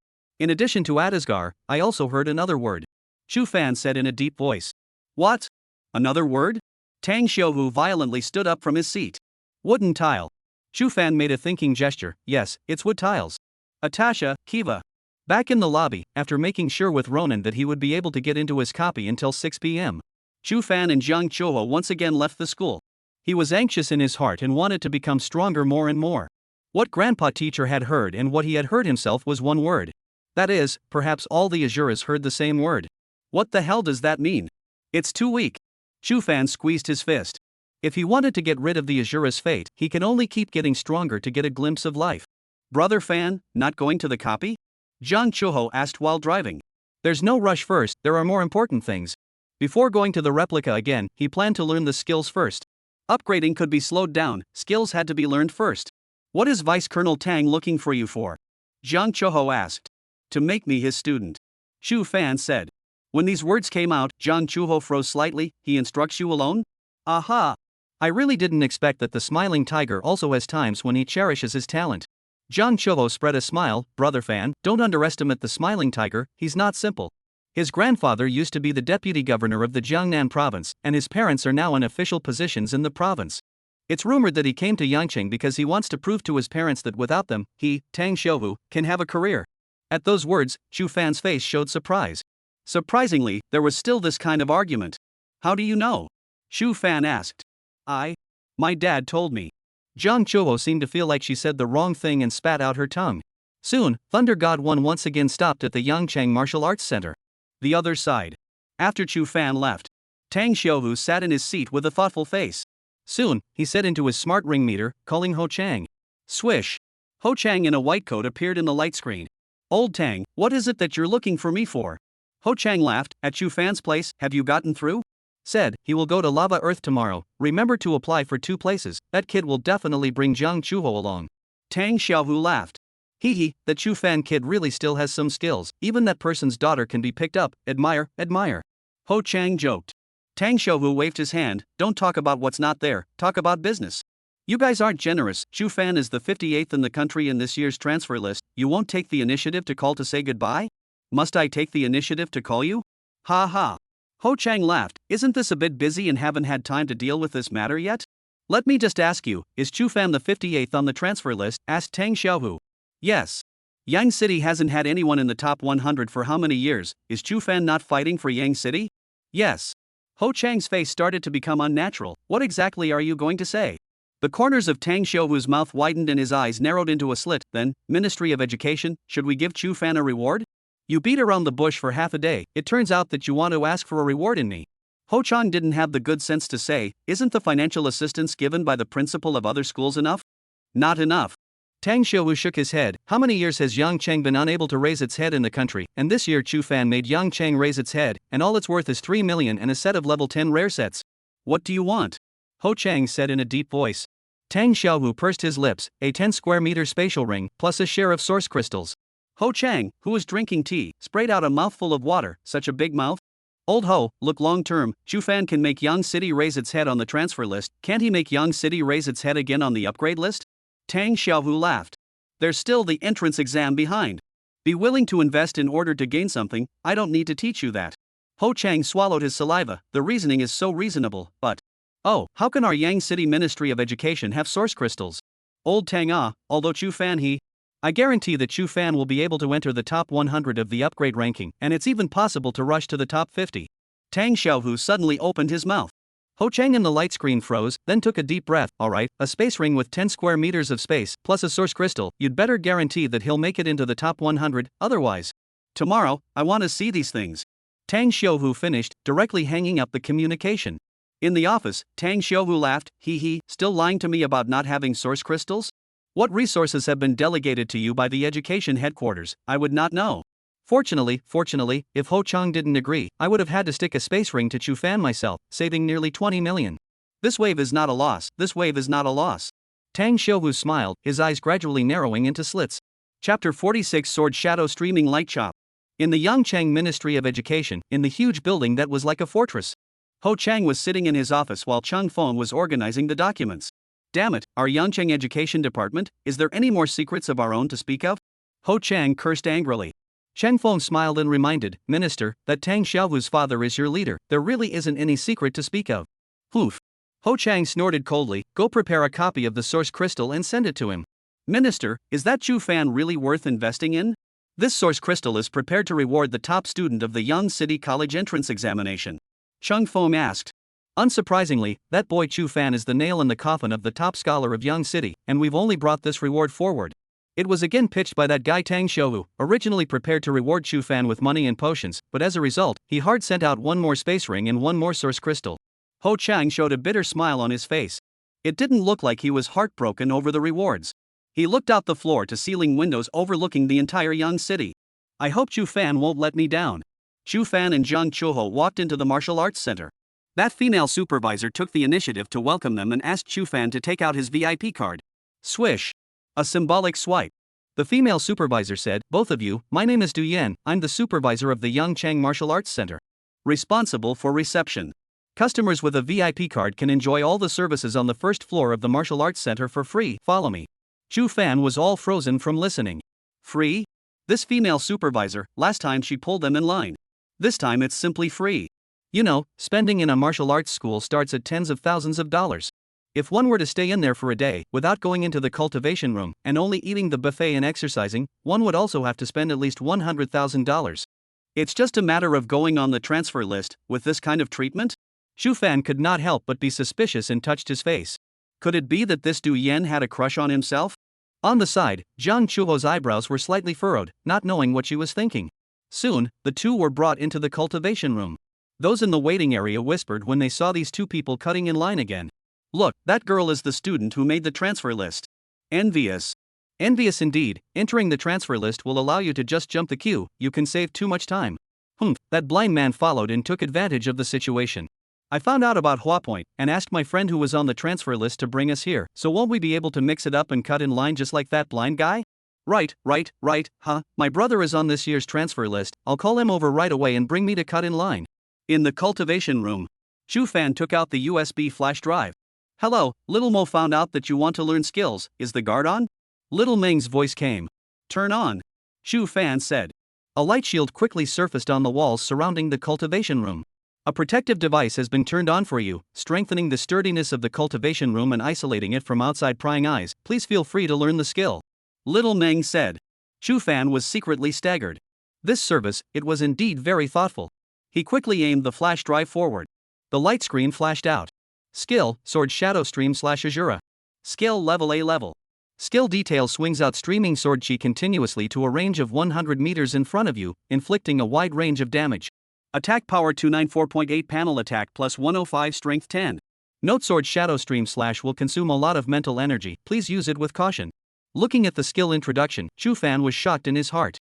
addition to Atasgar, I also heard another word. Chu Fan said in a deep voice. What? Another word? Tang Xiuhu violently stood up from his seat. Wooden tile. Chu Fan made a thinking gesture. Yes, it's wood tiles. Atasha, Kiva. Back in the lobby, after making sure with Ronan that he would be able to get into his copy until 6 p.m., Chu Fan and Jiang Chuho once again left the school. He was anxious in his heart and wanted to become stronger more and more. What Grandpa Teacher had heard and what he had heard himself was one word. That is, perhaps all the Asuras heard the same word. What the hell does that mean? It's too weak. Chu Fan squeezed his fist. If he wanted to get rid of the Asura's fate, he can only keep getting stronger to get a glimpse of life. Brother Fan, not going to the copy? Jiang Chuho asked while driving. There's no rush first, there are more important things. Before going to the replica again, he planned to learn the skills first. Upgrading could be slowed down, skills had to be learned first. What is Vice Colonel Tang looking for you for? Jiang Chuho asked. To make me his student. Chu Fan said. When these words came out, Jiang Chuho froze slightly. He instructs you alone? Aha! I really didn't expect that the smiling tiger also has times when he cherishes his talent. Jiang Chuho spread a smile. Brother Fan, don't underestimate the smiling tiger, he's not simple. His grandfather used to be the deputy governor of the Jiangnan province, and his parents are now in official positions in the province. It's rumored that he came to Yangcheng because he wants to prove to his parents that without them, he, Tang Xiuhu, can have a career. At those words, Chu Fan's face showed surprise. Surprisingly, there was still this kind of argument. How do you know? Chu Fan asked. My dad told me. Jiang Chuho seemed to feel like she said the wrong thing and spat out her tongue. Soon, Thunder God 1 once again stopped at the Yangcheng Martial Arts Center. The other side. After Chu Fan left, Tang Xiuhu sat in his seat with a thoughtful face. Soon, he said into his smart ring meter, calling Ho Chang. Swish. Ho Chang in a white coat appeared in the light screen. Old Tang, what is it that you're looking for me for? Ho Chang laughed. At Chu Fan's place, have you gotten through? Said, he will go to Lava Earth tomorrow. Remember to apply for 2 places. That kid will definitely bring Jiang Chuho along. Tang Xiuhu laughed. The Chu Fan kid really still has some skills. Even that person's daughter can be picked up. Admire. Ho Chang joked. Tang Xiuhu waved his hand. Don't talk about what's not there, talk about business. You guys aren't generous. Chu Fan is the 58th in the country in this year's transfer list. You won't take the initiative to call to say goodbye? Must I take the initiative to call you? Ha ha. Ho Chang laughed. Isn't this a bit busy and haven't had time to deal with this matter yet? Let me just ask you, is Chu Fan the 58th on the transfer list? Asked Tang Xiuhu. Yes. Yang City hasn't had anyone in the top 100 for how many years? Is Chu Fan not fighting for Yang City? Yes. Ho Chang's face started to become unnatural. What exactly are you going to say? The corners of Tang Xiuhu's mouth widened and his eyes narrowed into a slit. Then, Ministry of Education, should we give Chu Fan a reward? You beat around the bush for half a day. It turns out that you want to ask for a reward in me. Ho Chang didn't have the good sense to say, isn't the financial assistance given by the principal of other schools enough? Not enough. Tang Xiaowu shook his head. How many years has Yang Cheng been unable to raise its head in the country? And this year Chu Fan made Yang Cheng raise its head, and all it's worth is 3 million and a set of level 10 rare sets. What do you want? Ho Chang said in a deep voice. Tang Xiaowu pursed his lips, a 10 square meter spatial ring, plus a share of source crystals. Ho Chang, who was drinking tea, sprayed out a mouthful of water. Such a big mouth? Old Ho, look long term, Chu Fan can make Yang City raise its head on the transfer list, can't he make Yang City raise its head again on the upgrade list? Tang Xiaowu laughed. There's still the entrance exam behind. Be willing to invest in order to gain something, I don't need to teach you that. Ho Chang swallowed his saliva, the reasoning is so reasonable, but... Oh, how can our Yang City Ministry of Education have source crystals? Old Tang although Chu Fan I guarantee that Chu Fan will be able to enter the top 100 of the upgrade ranking, and it's even possible to rush to the top 50. Tang Xiaohu suddenly opened his mouth. Ho Chang in the light screen froze, then took a deep breath. Alright, a space ring with 10 square meters of space, plus a source crystal, you'd better guarantee that he'll make it into the top 100, otherwise. Tomorrow, I want to see these things. Tang Xiaohu finished, directly hanging up the communication. In the office, Tang Xiaohu laughed, still lying to me about not having source crystals? What resources have been delegated to you by the education headquarters? I would not know. Fortunately, if Ho Chang didn't agree, I would have had to stick a space ring to Chu Fan myself, saving nearly 20 million. This wave is not a loss, Tang Xiaohu smiled, his eyes gradually narrowing into slits. Chapter 46 Sword Shadow Streaming Light Chop. In the Yangcheng Ministry of Education, in the huge building that was like a fortress. Ho Chang was sitting in his office while Cheng Feng was organizing the documents. Damn it, our Yangcheng Education Department, is there any more secrets of our own to speak of? Ho Chang cursed angrily. Cheng Feng smiled and reminded, Minister, that Tang Xiaohu's father is your leader, there really isn't any secret to speak of. Poof. Ho Chang snorted coldly, go prepare a copy of the source crystal and send it to him. Minister, is that Chu Fan really worth investing in? This source crystal is prepared to reward the top student of the Yang City College entrance examination. Cheng Feng asked. Unsurprisingly, that boy Chu Fan is the nail in the coffin of the top scholar of Yang City, and we've only brought this reward forward. It was again pitched by that guy Tang Xiaohu, originally prepared to reward Chu Fan with money and potions, but as a result, he hard sent out one more space ring and one more source crystal. Ho Chang showed a bitter smile on his face. It didn't look like he was heartbroken over the rewards. He looked out the floor to ceiling windows overlooking the entire Yang City. I hope Chu Fan won't let me down. Chu Fan and Jiang Chuho walked into the martial arts center. That female supervisor took the initiative to welcome them and asked Chu Fan to take out his VIP card. Swish. A symbolic swipe. The female supervisor said, both of you, my name is Du Yan, I'm the supervisor of the Yangcheng Martial Arts Center. Responsible for reception. Customers with a VIP card can enjoy all the services on the first floor of the Martial Arts Center for free, follow me. Chu Fan was all frozen from listening. Free? This female supervisor, last time she pulled them in line. This time it's simply free. You know, spending in a martial arts school starts at tens of thousands of dollars. If one were to stay in there for a day, without going into the cultivation room, and only eating the buffet and exercising, one would also have to spend at least $100,000. It's just a matter of going on the transfer list, with this kind of treatment? Chu Fan could not help but be suspicious and touched his face. Could it be that this Du Yan had a crush on himself? On the side, Jiang Chuho's eyebrows were slightly furrowed, not knowing what she was thinking. Soon, the two were brought into the cultivation room. Those in the waiting area whispered when they saw these two people cutting in line again. Look, that girl is the student who made the transfer list. Envious. Envious indeed, entering the transfer list will allow you to just jump the queue, you can save too much time. That blind man followed and took advantage of the situation. I found out about Huapoint, and asked my friend who was on the transfer list to bring us here, so won't we be able to mix it up and cut in line just like that blind guy? Right, my brother is on this year's transfer list, I'll call him over right away and bring me to cut in line. In the cultivation room. Chu Fan took out the USB flash drive. Hello, Little Mo found out that you want to learn skills, is the guard on? Little Meng's voice came. Turn on. Chu Fan said. A light shield quickly surfaced on the walls surrounding the cultivation room. A protective device has been turned on for you, strengthening the sturdiness of the cultivation room and isolating it from outside prying eyes, please feel free to learn the skill. Little Meng said. Chu Fan was secretly staggered. This service, it was indeed very thoughtful. He quickly aimed the flash drive forward. The light screen flashed out. Skill, Sword Shadow Stream / Asura. Skill level A level. Skill detail swings out streaming sword chi continuously to a range of 100 meters in front of you, inflicting a wide range of damage. Attack power 294.8 panel attack plus 105 strength 10. Note sword shadow stream slash will consume a lot of mental energy, please use it with caution. Looking at the skill introduction, Chu Fan was shocked in his heart.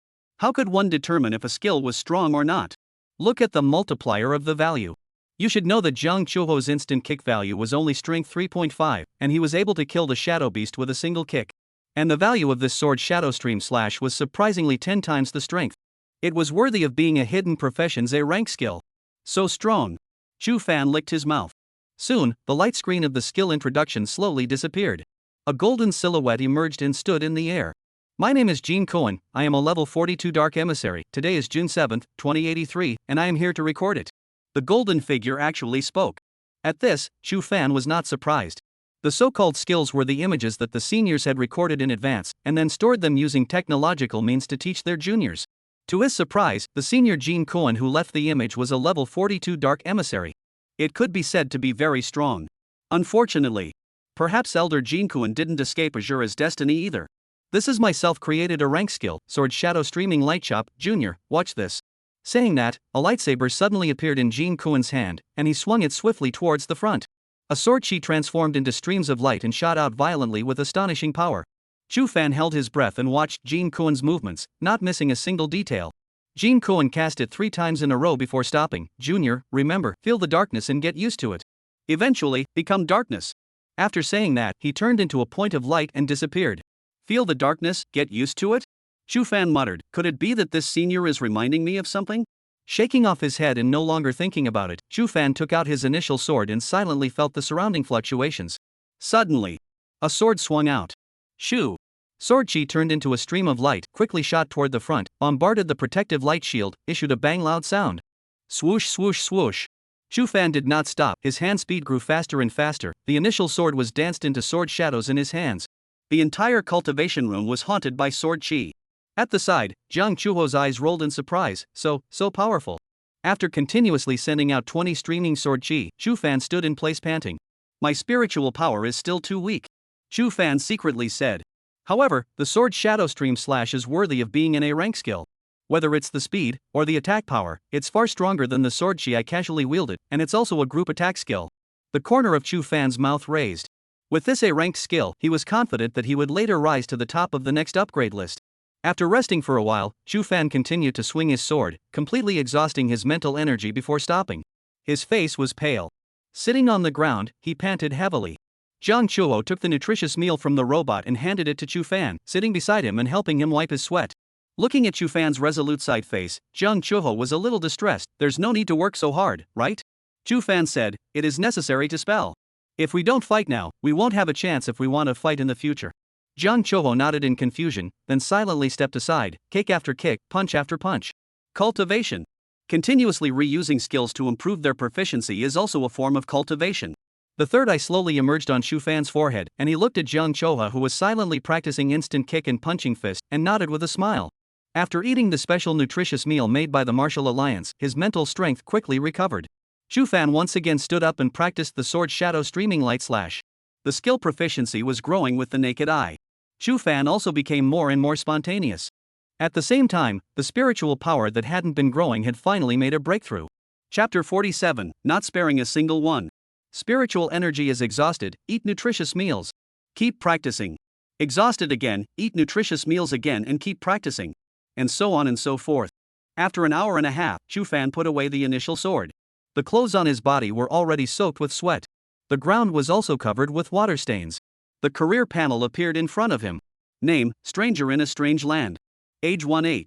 How could one determine if a skill was strong or not? Look at the multiplier of the value. You should know that Jiang Chuho's instant kick value was only strength 3.5, and he was able to kill the shadow beast with a single kick. And the value of this sword shadow stream slash was surprisingly 10 times the strength. It was worthy of being a hidden profession's A rank skill. So strong. Chu Fan licked his mouth. Soon, the light screen of the skill introduction slowly disappeared. A golden silhouette emerged and stood in the air. My name is Jiang. I am a level 42 Dark Emissary. Today is June 7, 2083, and I am here to record it. The golden figure actually spoke. At this, Chu Fan was not surprised. The so-called skills were the images that the seniors had recorded in advance, and then stored them using technological means to teach their juniors. To his surprise, the senior Jiang who left the image was a level 42 Dark Emissary. It could be said to be very strong. Unfortunately, perhaps Elder Jiang didn't escape Asura's destiny either. This is my self-created a rank skill, Sword Shadow Streaming Light Chop, Junior, watch this. Saying that, a lightsaber suddenly appeared in Jiang hand, and he swung it swiftly towards the front. A sword chi transformed into streams of light and shot out violently with astonishing power. Chu Fan held his breath and watched Jiang's movements, not missing a single detail. Jiang cast it 3 times in a row before stopping. Junior, remember, feel the darkness and get used to it. Eventually, become darkness. After saying that, he turned into a point of light and disappeared. Feel the darkness, get used to it? Chu Fan muttered, could it be that this senior is reminding me of something? Shaking off his head and no longer thinking about it, Chu Fan took out his initial sword and silently felt the surrounding fluctuations. Suddenly, a sword swung out. Shoo! Sword chi turned into a stream of light, quickly shot toward the front, bombarded the protective light shield, issued a bang loud sound. Swoosh swoosh swoosh. Chu Fan did not stop, his hand speed grew faster and faster, the initial sword was danced into sword shadows in his hands. The entire cultivation room was haunted by sword chi. At the side, Jiang Chuho's eyes rolled in surprise, so powerful. After continuously sending out 20 streaming sword chi, Chu Fan stood in place panting. My spiritual power is still too weak. Chu Fan secretly said. However, the sword shadow stream slash is worthy of being an A rank skill. Whether it's the speed, or the attack power, it's far stronger than the sword chi I casually wielded, and it's also a group attack skill. The corner of Chu Fan's mouth raised. With this A ranked skill, he was confident that he would later rise to the top of the next upgrade list. After resting for a while, Chu Fan continued to swing his sword, completely exhausting his mental energy before stopping. His face was pale. Sitting on the ground, he panted heavily. Jiang Chuho took the nutritious meal from the robot and handed it to Chu Fan, sitting beside him and helping him wipe his sweat. Looking at Chu Fan's resolute side face, Jiang Chuho was a little distressed. There's no need to work so hard, right? Chu Fan said, it is necessary to spell. If we don't fight now, we won't have a chance if we want to fight in the future. Jiang Chuho nodded in confusion, then silently stepped aside, kick after kick, punch after punch. Cultivation. Continuously reusing skills to improve their proficiency is also a form of cultivation. The third eye slowly emerged on Chu Fan's forehead, and he looked at Jiang Chuho who was silently practicing instant kick and punching fist, and nodded with a smile. After eating the special nutritious meal made by the Martial Alliance, his mental strength quickly recovered. Chu Fan once again stood up and practiced the sword shadow streaming light slash. The skill proficiency was growing with the naked eye. Chu Fan also became more and more spontaneous. At the same time, the spiritual power that hadn't been growing had finally made a breakthrough. Chapter 47, Not Sparing a Single One. Spiritual energy is exhausted, eat nutritious meals. Keep practicing. Exhausted again, eat nutritious meals again and keep practicing. And so on and so forth. After an hour and a half, Chu Fan put away the initial sword. The clothes on his body were already soaked with sweat. The ground was also covered with water stains. The career panel appeared in front of him. Name, Stranger in a Strange Land. Age 18.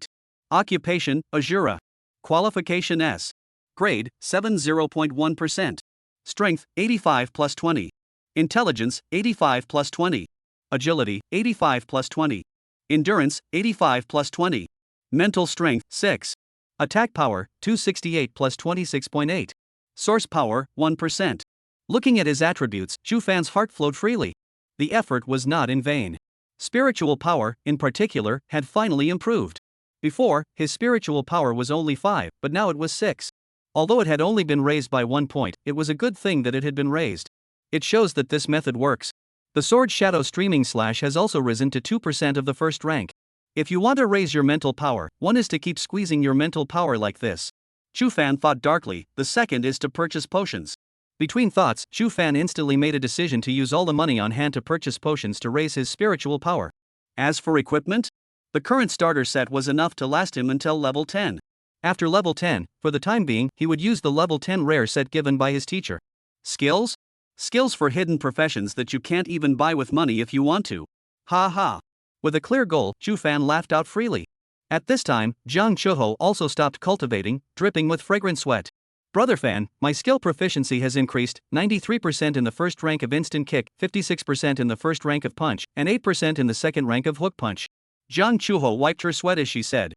Occupation, Asura. Qualification S. Grade, 70.1%. Strength, 85 plus 20. Intelligence, 85 plus 20. Agility, 85 plus 20. Endurance, 85 plus 20. Mental strength, 6. Attack power, 268 plus 26.8. Source power, 1%. Looking at his attributes, Chu Fan's heart flowed freely. The effort was not in vain. Spiritual power, in particular, had finally improved. Before, his spiritual power was only 5, but now it was 6. Although it had only been raised by 1 point, it was a good thing that it had been raised. It shows that this method works. The sword shadow streaming slash has also risen to 2% of the first rank. If you want to raise your mental power, one is to keep squeezing your mental power like this. Chu Fan thought darkly, the second is to purchase potions. Between thoughts, Chu Fan instantly made a decision to use all the money on hand to purchase potions to raise his spiritual power. As for equipment, the current starter set was enough to last him until level 10. After level 10, for the time being, he would use the level 10 rare set given by his teacher. Skills? Skills for hidden professions that you can't even buy with money if you want to. Ha ha. With a clear goal, Chu Fan laughed out freely. At this time, Jiang Chuho also stopped cultivating, dripping with fragrant sweat. Brother Fan, my skill proficiency has increased, 93% in the first rank of instant kick, 56% in the first rank of punch, and 8% in the second rank of hook punch. Jiang Chuho wiped her sweat as she said.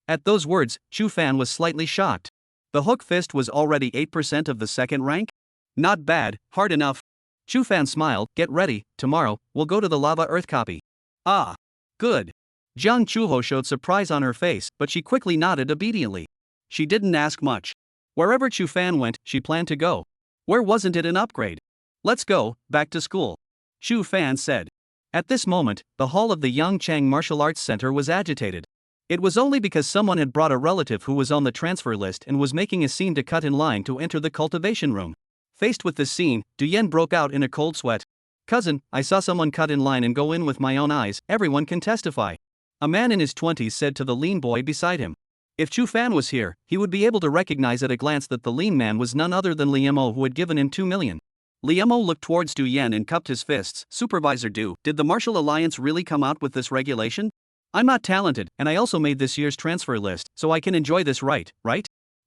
At those words, Chu Fan was slightly shocked. The hook fist was already 8% of the second rank? Not bad, hard enough. Chu Fan smiled, get ready, tomorrow, we'll go to the lava earth copy. Ah. Good. Jiang Chuho showed surprise on her face, but she quickly nodded obediently. She didn't ask much. Wherever Chu Fan went, she planned to go. Where wasn't it an upgrade? Let's go, back to school. Chu Fan said. At this moment, the hall of the Gu Cheng Martial Arts Center was agitated. It was only because someone had brought a relative who was on the transfer list and was making a scene to cut in line to enter the cultivation room. Faced with this scene, Duyen broke out in a cold sweat. Cousin, I saw someone cut in line and go in with my own eyes, everyone can testify. A man in his 20s said to the lean boy beside him. If Chu Fan was here, he would be able to recognize at a glance that the lean man was none other than Liemo, who had given him 2 million. Liemo looked towards Du Yen and cupped his fists. Supervisor Du, did the Martial Alliance really come out with this regulation? I'm not talented, and I also made this year's transfer list, so I can enjoy this right?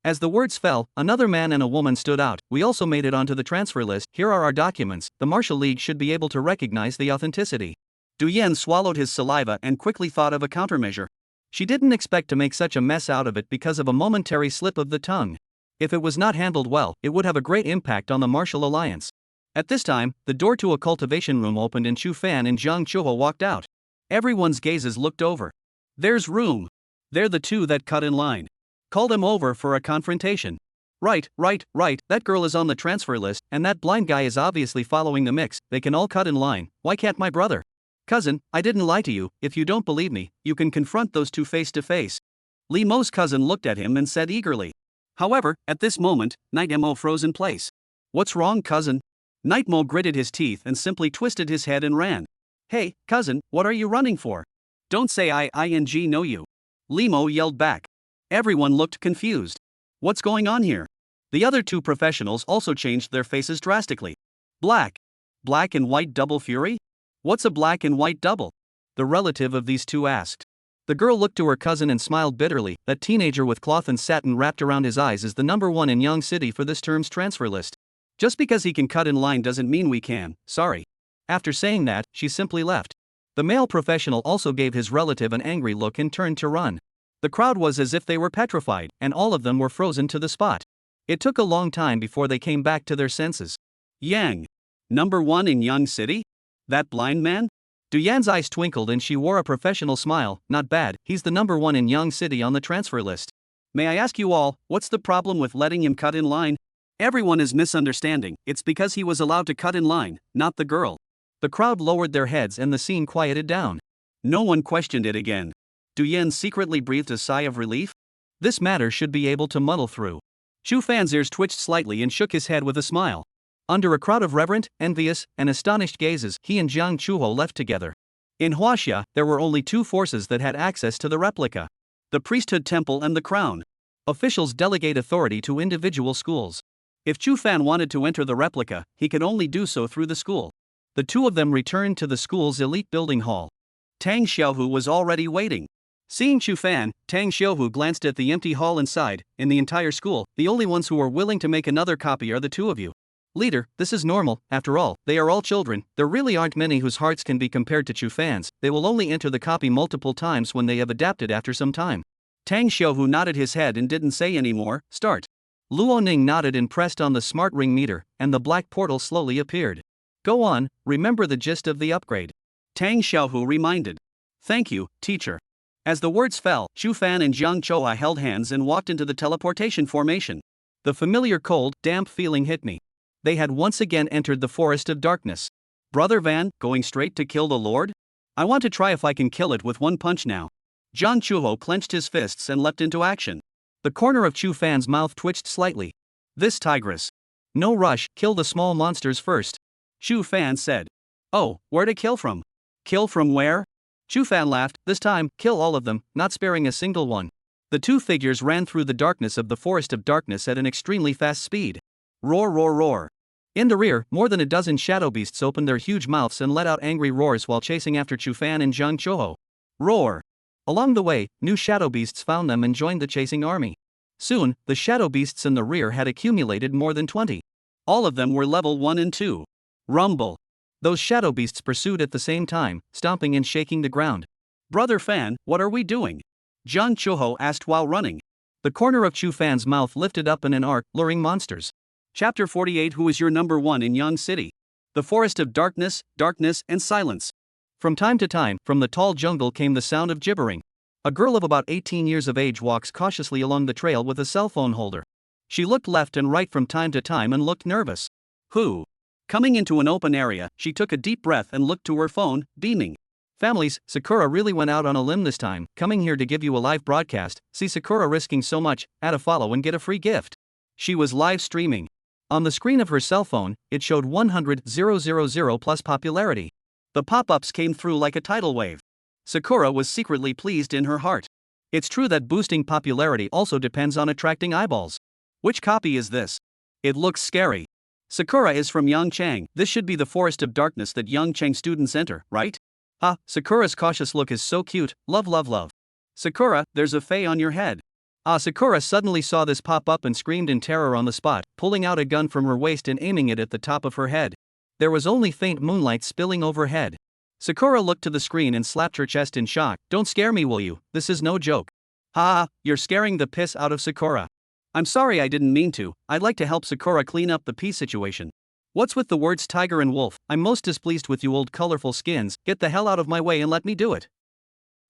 As the words fell, another man and a woman stood out. We also made it onto the transfer list. Here are our documents. The Martial League should be able to recognize the authenticity. Du Yen swallowed his saliva and quickly thought of a countermeasure. She didn't expect to make such a mess out of it because of a momentary slip of the tongue. If it was not handled well, it would have a great impact on the Martial Alliance. At this time, the door to a cultivation room opened and Chu Fan and Jiang Chuho walked out. Everyone's gazes looked over. There's room. They're the two that cut in line. Call them over for a confrontation. Right, that girl is on the transfer list, and that blind guy is obviously following the mix. They can all cut in line. Why can't my brother? Cousin, I didn't lie to you. If you don't believe me, you can confront those two face to face. Li Mo's cousin looked at him and said eagerly. However, at this moment, Night Mo froze in place. What's wrong, cousin? Night Mo gritted his teeth and simply twisted his head and ran. Hey, cousin, what are you running for? Don't say I know you. Li Mo yelled back. Everyone looked confused. What's going on here? The other two professionals also changed their faces drastically. Black and white double fury? What's a black and white double? The relative of these two asked. The girl looked to her cousin and smiled bitterly. That teenager with cloth and satin wrapped around his eyes is the #1 in Young City for this term's transfer list. Just because he can cut in line doesn't mean we can, sorry. After saying that, she simply left. The male professional also gave his relative an angry look and turned to run. The crowd was as if they were petrified, and all of them were frozen to the spot. It took a long time before they came back to their senses. Yang. #1 in Young City? That blind man? Du Yan's eyes twinkled and she wore a professional smile. Not bad, he's the #1 in Young City on the transfer list. May I ask you all, what's the problem with letting him cut in line? Everyone is misunderstanding. It's because he was allowed to cut in line, not the girl. The crowd lowered their heads and the scene quieted down. No one questioned it again. Du Yan secretly breathed a sigh of relief. This matter should be able to muddle through. Chu Fan's ears twitched slightly and shook his head with a smile. Under a crowd of reverent, envious, and astonished gazes, he and Jiang Chuho left together. In Huaxia, there were only two forces that had access to the replica: the priesthood temple and the crown. Officials delegate authority to individual schools. If Chu Fan wanted to enter the replica, he could only do so through the school. The two of them returned to the school's elite building hall. Tang Xiaohu was already waiting. Seeing Chu Fan, Tang Xiaohu glanced at the empty hall and sighed. In the entire school, the only ones who are willing to make another copy are the two of you. Leader, this is normal. After all, they are all children. There really aren't many whose hearts can be compared to Chu Fan's. They will only enter the copy multiple times when they have adapted after some time. Tang Xiaohu nodded his head and didn't say any more. Start. Luo Ning nodded and pressed on the smart ring meter, and the black portal slowly appeared. Go on, remember the gist of the upgrade. Tang Xiaohu reminded. Thank you, teacher. As the words fell, Chu Fan and Jiang Chuho held hands and walked into the teleportation formation. The familiar cold, damp feeling hit me. They had once again entered the forest of darkness. Brother Van, going straight to kill the Lord? I want to try if I can kill it with one punch now. Jiang Chuho clenched his fists and leapt into action. The corner of Chu Fan's mouth twitched slightly. This tigress. No rush, kill the small monsters first. Chu Fan said. Oh, where to kill from? Kill from where? Chu Fan laughed, this time, kill all of them, not sparing a single one. The two figures ran through the darkness of the forest of darkness at an extremely fast speed. Roar, roar, roar. In the rear, more than a dozen shadow beasts opened their huge mouths and let out angry roars while chasing after Chu Fan and Jiang Chuho. Roar. Along the way, new shadow beasts found them and joined the chasing army. Soon, the shadow beasts in the rear had accumulated more than 20. All of them were level 1 and 2. Rumble. Those shadow beasts pursued at the same time, stomping and shaking the ground. Brother Fan, what are we doing? Jiang Chuho asked while running. The corner of Chu Fan's mouth lifted up in an arc, luring monsters. Chapter 48. Who is your number one in Yang City? The forest of darkness, darkness and silence. From time to time, from the tall jungle came the sound of gibbering. A girl of about 18 years of age walks cautiously along the trail with a cell phone holder. She looked left and right from time to time and looked nervous. Who? Coming into an open area, she took a deep breath and looked to her phone, beaming. Families, Sakura really went out on a limb this time, coming here to give you a live broadcast. See Sakura risking so much, add a follow and get a free gift. She was live streaming. On the screen of her cell phone, it showed 100,000 plus popularity. The pop-ups came through like a tidal wave. Sakura was secretly pleased in her heart. It's true that boosting popularity also depends on attracting eyeballs. Which copy is this? It looks scary. Sakura is from Yangchang. This should be the forest of darkness that Yangchang students enter, right? Ah, Sakura's cautious look is so cute. Love, love, love. Sakura, there's a fae on your head. Ah, Sakura suddenly saw this pop up and screamed in terror on the spot, pulling out a gun from her waist and aiming it at the top of her head. There was only faint moonlight spilling overhead. Sakura looked to the screen and slapped her chest in shock. Don't scare me, will you? This is no joke. Ha, you're scaring the piss out of Sakura. I'm sorry, I didn't mean to. I'd like to help Sakura clean up the pee situation. What's with the words tiger and wolf? I'm most displeased with you old colorful skins. Get the hell out of my way and let me do it.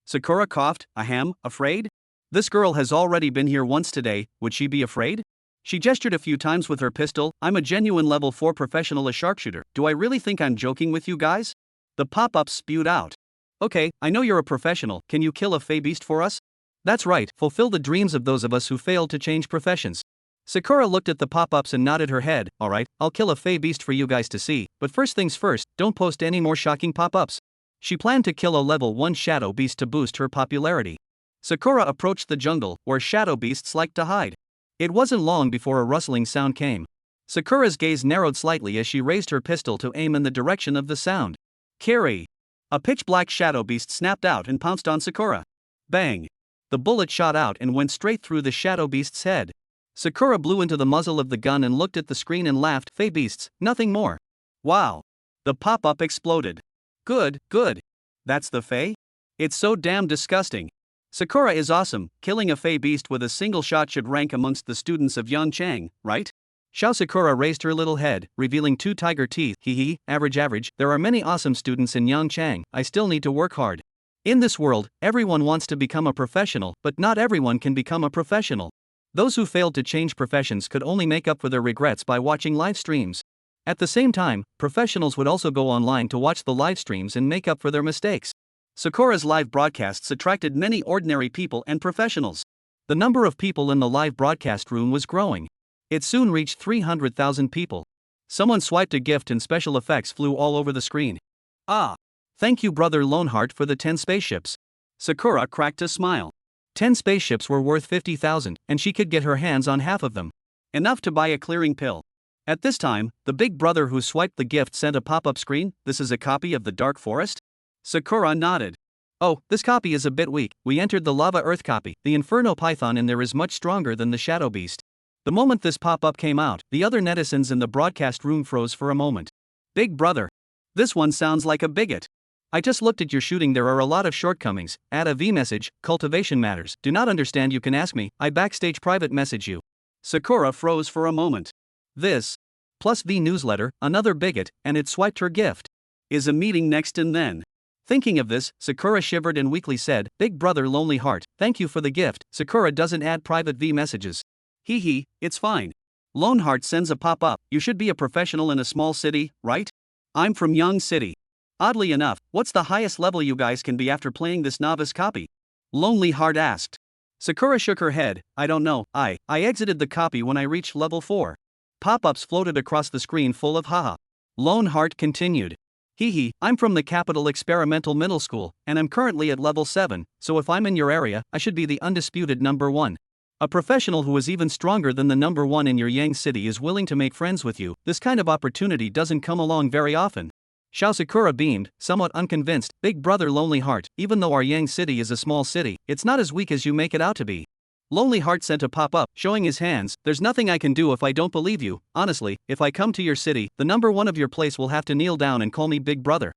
Sakura coughed. Ahem, afraid? This girl has already been here once today, would she be afraid? She gestured a few times with her pistol. I'm a genuine level 4 professional sharpshooter. Do I really think I'm joking with you guys? The pop-up spewed out. Okay, I know you're a professional. Can you kill a fae beast for us? That's right, fulfill the dreams of those of us who failed to change professions. Sakura looked at the pop-ups and nodded her head. Alright, I'll kill a fae beast for you guys to see, but first things first, don't post any more shocking pop-ups. She planned to kill a level 1 shadow beast to boost her popularity. Sakura approached the jungle, where shadow beasts like to hide. It wasn't long before a rustling sound came. Sakura's gaze narrowed slightly as she raised her pistol to aim in the direction of the sound. Kiri! A pitch-black shadow beast snapped out and pounced on Sakura. Bang! The bullet shot out and went straight through the shadow beast's head. Sakura blew into the muzzle of the gun and looked at the screen and laughed. Fae beasts, nothing more. Wow! The pop-up exploded. Good, good. That's the fae? It's so damn disgusting. Sakura is awesome. Killing a fae beast with a single shot should rank amongst the students of Yangchang, right? Xiao Sakura raised her little head, revealing 2 tiger teeth. Hee, average. There are many awesome students in Yangchang. I still need to work hard. In this world, everyone wants to become a professional, but not everyone can become a professional. Those who failed to change professions could only make up for their regrets by watching live streams. At the same time, professionals would also go online to watch the live streams and make up for their mistakes. Sakura's live broadcasts attracted many ordinary people and professionals. The number of people in the live broadcast room was growing. It soon reached 300,000 people. Someone swiped a gift and special effects flew all over the screen. Ah! Thank you, Brother Loneheart, for the 10 spaceships. Sakura cracked a smile. 10 spaceships were worth 50,000, and she could get her hands on half of them. Enough to buy a clearing pill. At this time, the big brother who swiped the gift sent a pop-up screen. This is a copy of the Dark Forest? Sakura nodded. Oh, this copy is a bit weak. We entered the Lava Earth copy. The Inferno Python in there is much stronger than the Shadow Beast. The moment this pop-up came out, the other netizens in the broadcast room froze for a moment. Big brother. This one sounds like a bigot. I just looked at your shooting, there are a lot of shortcomings. Add a V message, cultivation matters. Do not understand, you can ask me. I backstage private message you. Sakura froze for a moment. This, plus V newsletter, another bigot, and it swiped her gift. Is a meeting next and then. Thinking of this, Sakura shivered and weakly said, Big brother Lonely Heart, thank you for the gift. Sakura doesn't add private V messages. It's fine. Loneheart sends a pop-up. You should be a professional in a small city, right? I'm from Yang City. Oddly enough, what's the highest level you guys can be after playing this novice copy? Lonely Heart asked. Sakura shook her head. I don't know, I exited the copy when I reached level 4. Pop-ups floated across the screen full of haha. Lone Heart continued. Hee, I'm from the Capital Experimental Middle School, and I'm currently at level 7, so if I'm in your area, I should be the undisputed number 1. A professional who is even stronger than the number 1 in your Yang city is willing to make friends with you. This kind of opportunity doesn't come along very often. Xiao Sakura beamed, somewhat unconvinced. Big brother Lonely Heart, even though our Yang city is a small city, it's not as weak as you make it out to be. Lonely Heart sent a pop-up, showing his hands. There's nothing I can do if I don't believe you. Honestly, if I come to your city, the number 1 of your place will have to kneel down and call me Big Brother.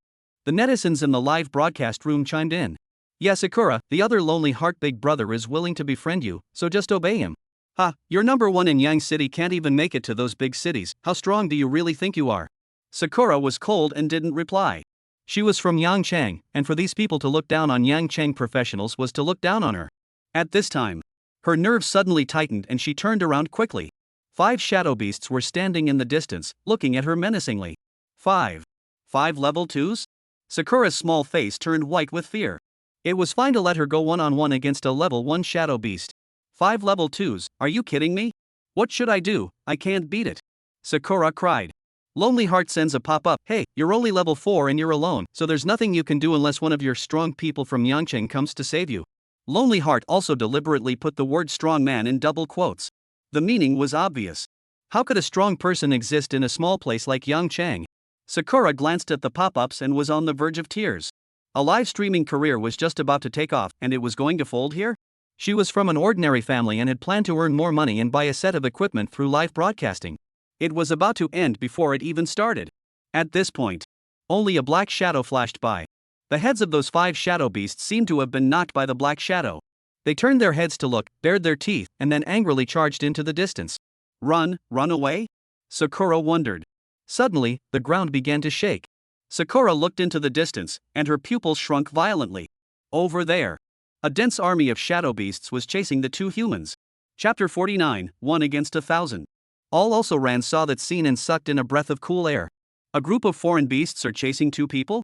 The netizens in the live broadcast room chimed in. Yeah, Sakura, the other Lonely Heart Big Brother is willing to befriend you, so just obey him. Ha, your number 1 in Yang City can't even make it to those big cities. How strong do you really think you are? Sakura was cold and didn't reply. She was from Yang Cheng, and for these people to look down on Yang Cheng professionals was to look down on her. At this time, her nerves suddenly tightened and she turned around quickly. 5 shadow beasts were standing in the distance, looking at her menacingly. 5 level 2s? Sakura's small face turned white with fear. It was fine to let her go one-on-one against a level 1 shadow beast. 5 level 2s, are you kidding me? What should I do? I can't beat it. Sakura cried. Lonely Heart sends a pop-up. Hey, you're only level 4 and you're alone, so there's nothing you can do unless one of your strong people from Yangcheng comes to save you. Lonely Heart also deliberately put the word strong man in double quotes. The meaning was obvious. How could a strong person exist in a small place like Yangcheng? Sakura glanced at the pop-ups and was on the verge of tears. A live streaming career was just about to take off and it was going to fold here? She was from an ordinary family and had planned to earn more money and buy a set of equipment through live broadcasting. It was about to end before it even started. At this point, only a black shadow flashed by. The heads of those 5 shadow beasts seemed to have been knocked by the black shadow. They turned their heads to look, bared their teeth, and then angrily charged into the distance. Run away? Sakura wondered. Suddenly, the ground began to shake. Sakura looked into the distance, and her pupils shrunk violently. Over there, a dense army of shadow beasts was chasing the 2 humans. Chapter 49, 1 against 1,000. All also ran, saw that scene and sucked in a breath of cool air. A group of foreign beasts are chasing 2 people?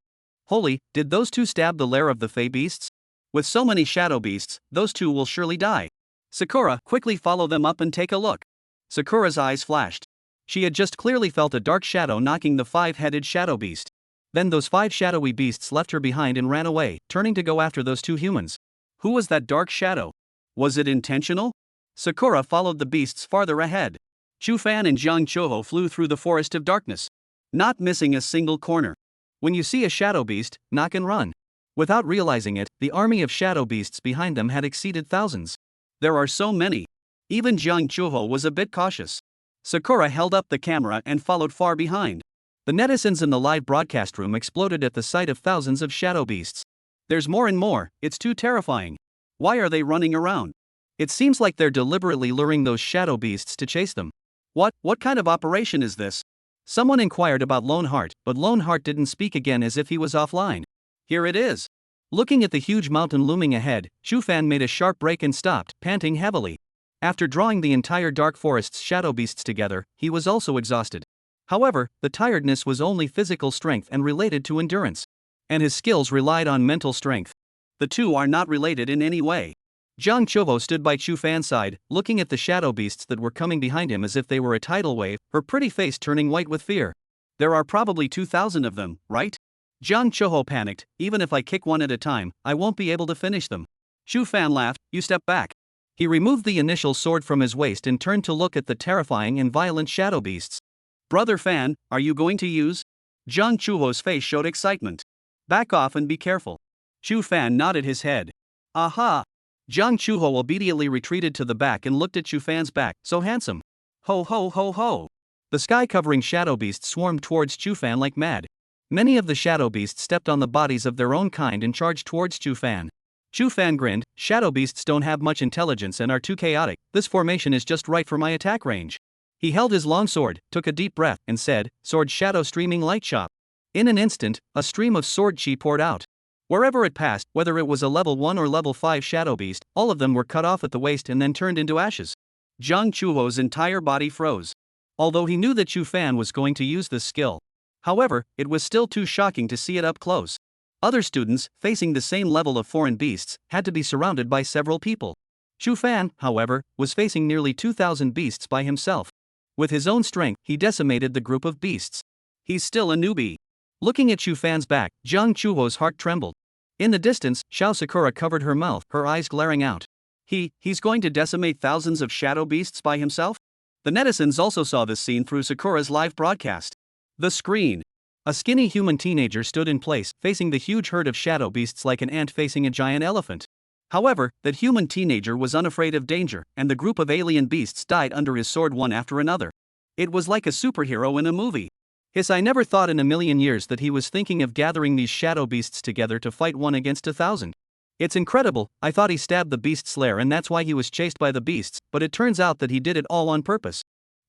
Holy, did those 2 stab the lair of the Fey beasts? With so many shadow beasts, those 2 will surely die. Sakura, quickly follow them up and take a look. Sakura's eyes flashed. She had just clearly felt a dark shadow knocking the 5-headed shadow beast. Then those 5 shadowy beasts left her behind and ran away, turning to go after those 2 humans. Who was that dark shadow? Was it intentional? Sakura followed the beasts farther ahead. Chu Fan and Jiang Chuho flew through the forest of darkness, not missing a single corner. When you see a shadow beast, knock and run. Without realizing it, the army of shadow beasts behind them had exceeded thousands. There are so many. Even Jiang Chuho was a bit cautious. Sakura held up the camera and followed far behind. The netizens in the live broadcast room exploded at the sight of thousands of shadow beasts. There's more and more, it's too terrifying. Why are they running around? It seems like they're deliberately luring those shadow beasts to chase them. What kind of operation is this? Someone inquired about Lone Heart, but Lone Heart didn't speak again as if he was offline. Here it is. Looking at the huge mountain looming ahead, Chu Fan made a sharp break and stopped, panting heavily. After drawing the entire dark forest's shadow beasts together, he was also exhausted. However, the tiredness was only physical strength and related to endurance. And his skills relied on mental strength. The 2 are not related in any way. Jiang Chuho stood by Chu Fan's side, looking at the shadow beasts that were coming behind him as if they were a tidal wave, her pretty face turning white with fear. There are probably 2,000 of them, right? Jiang Chuho panicked. Even if I kick one at a time, I won't be able to finish them. Chu Fan laughed. You step back. He removed the initial sword from his waist and turned to look at the terrifying and violent shadow beasts. Brother Fan, are you going to use? Jiang Chuho's face showed excitement. Back off and be careful. Chu Fan nodded his head. Aha! Jiang Chuho obediently retreated to the back and looked at Chu Fan's back. So handsome. Ho ho ho ho. The sky-covering shadow beasts swarmed towards Chu Fan like mad. Many of the shadow beasts stepped on the bodies of their own kind and charged towards Chu Fan. Chu Fan grinned. Shadow beasts don't have much intelligence and are too chaotic. This formation is just right for my attack range. He held his long sword, took a deep breath, and said, Sword Shadow Streaming Light Chop. In an instant, a stream of sword chi poured out. Wherever it passed, whether it was a level 1 or level 5 shadow beast, all of them were cut off at the waist and then turned into ashes. Jiang Chuho's entire body froze. Although he knew that Chu Fan was going to use this skill, However, it was still too shocking to see it up close. Other students, facing the same level of foreign beasts, had to be surrounded by several people. Chu Fan, however, was facing nearly 2,000 beasts by himself. With his own strength, he decimated the group of beasts. He's still a newbie. Looking at Chu Fan's back, Jiang Chuho's heart trembled. In the distance, Xiao Sakura covered her mouth, her eyes glaring out. He's going to decimate thousands of shadow beasts by himself? The netizens also saw this scene through Sakura's live broadcast. The screen. A skinny human teenager stood in place, facing the huge herd of shadow beasts like an ant facing a giant elephant. However, that human teenager was unafraid of danger, and the group of alien beasts died under his sword one after another. It was like a superhero in a movie. I never thought in a million years that he was thinking of gathering these shadow beasts together to fight one against 1,000. It's incredible. I thought he stabbed the beast slayer and that's why he was chased by the beasts, but it turns out that he did it all on purpose.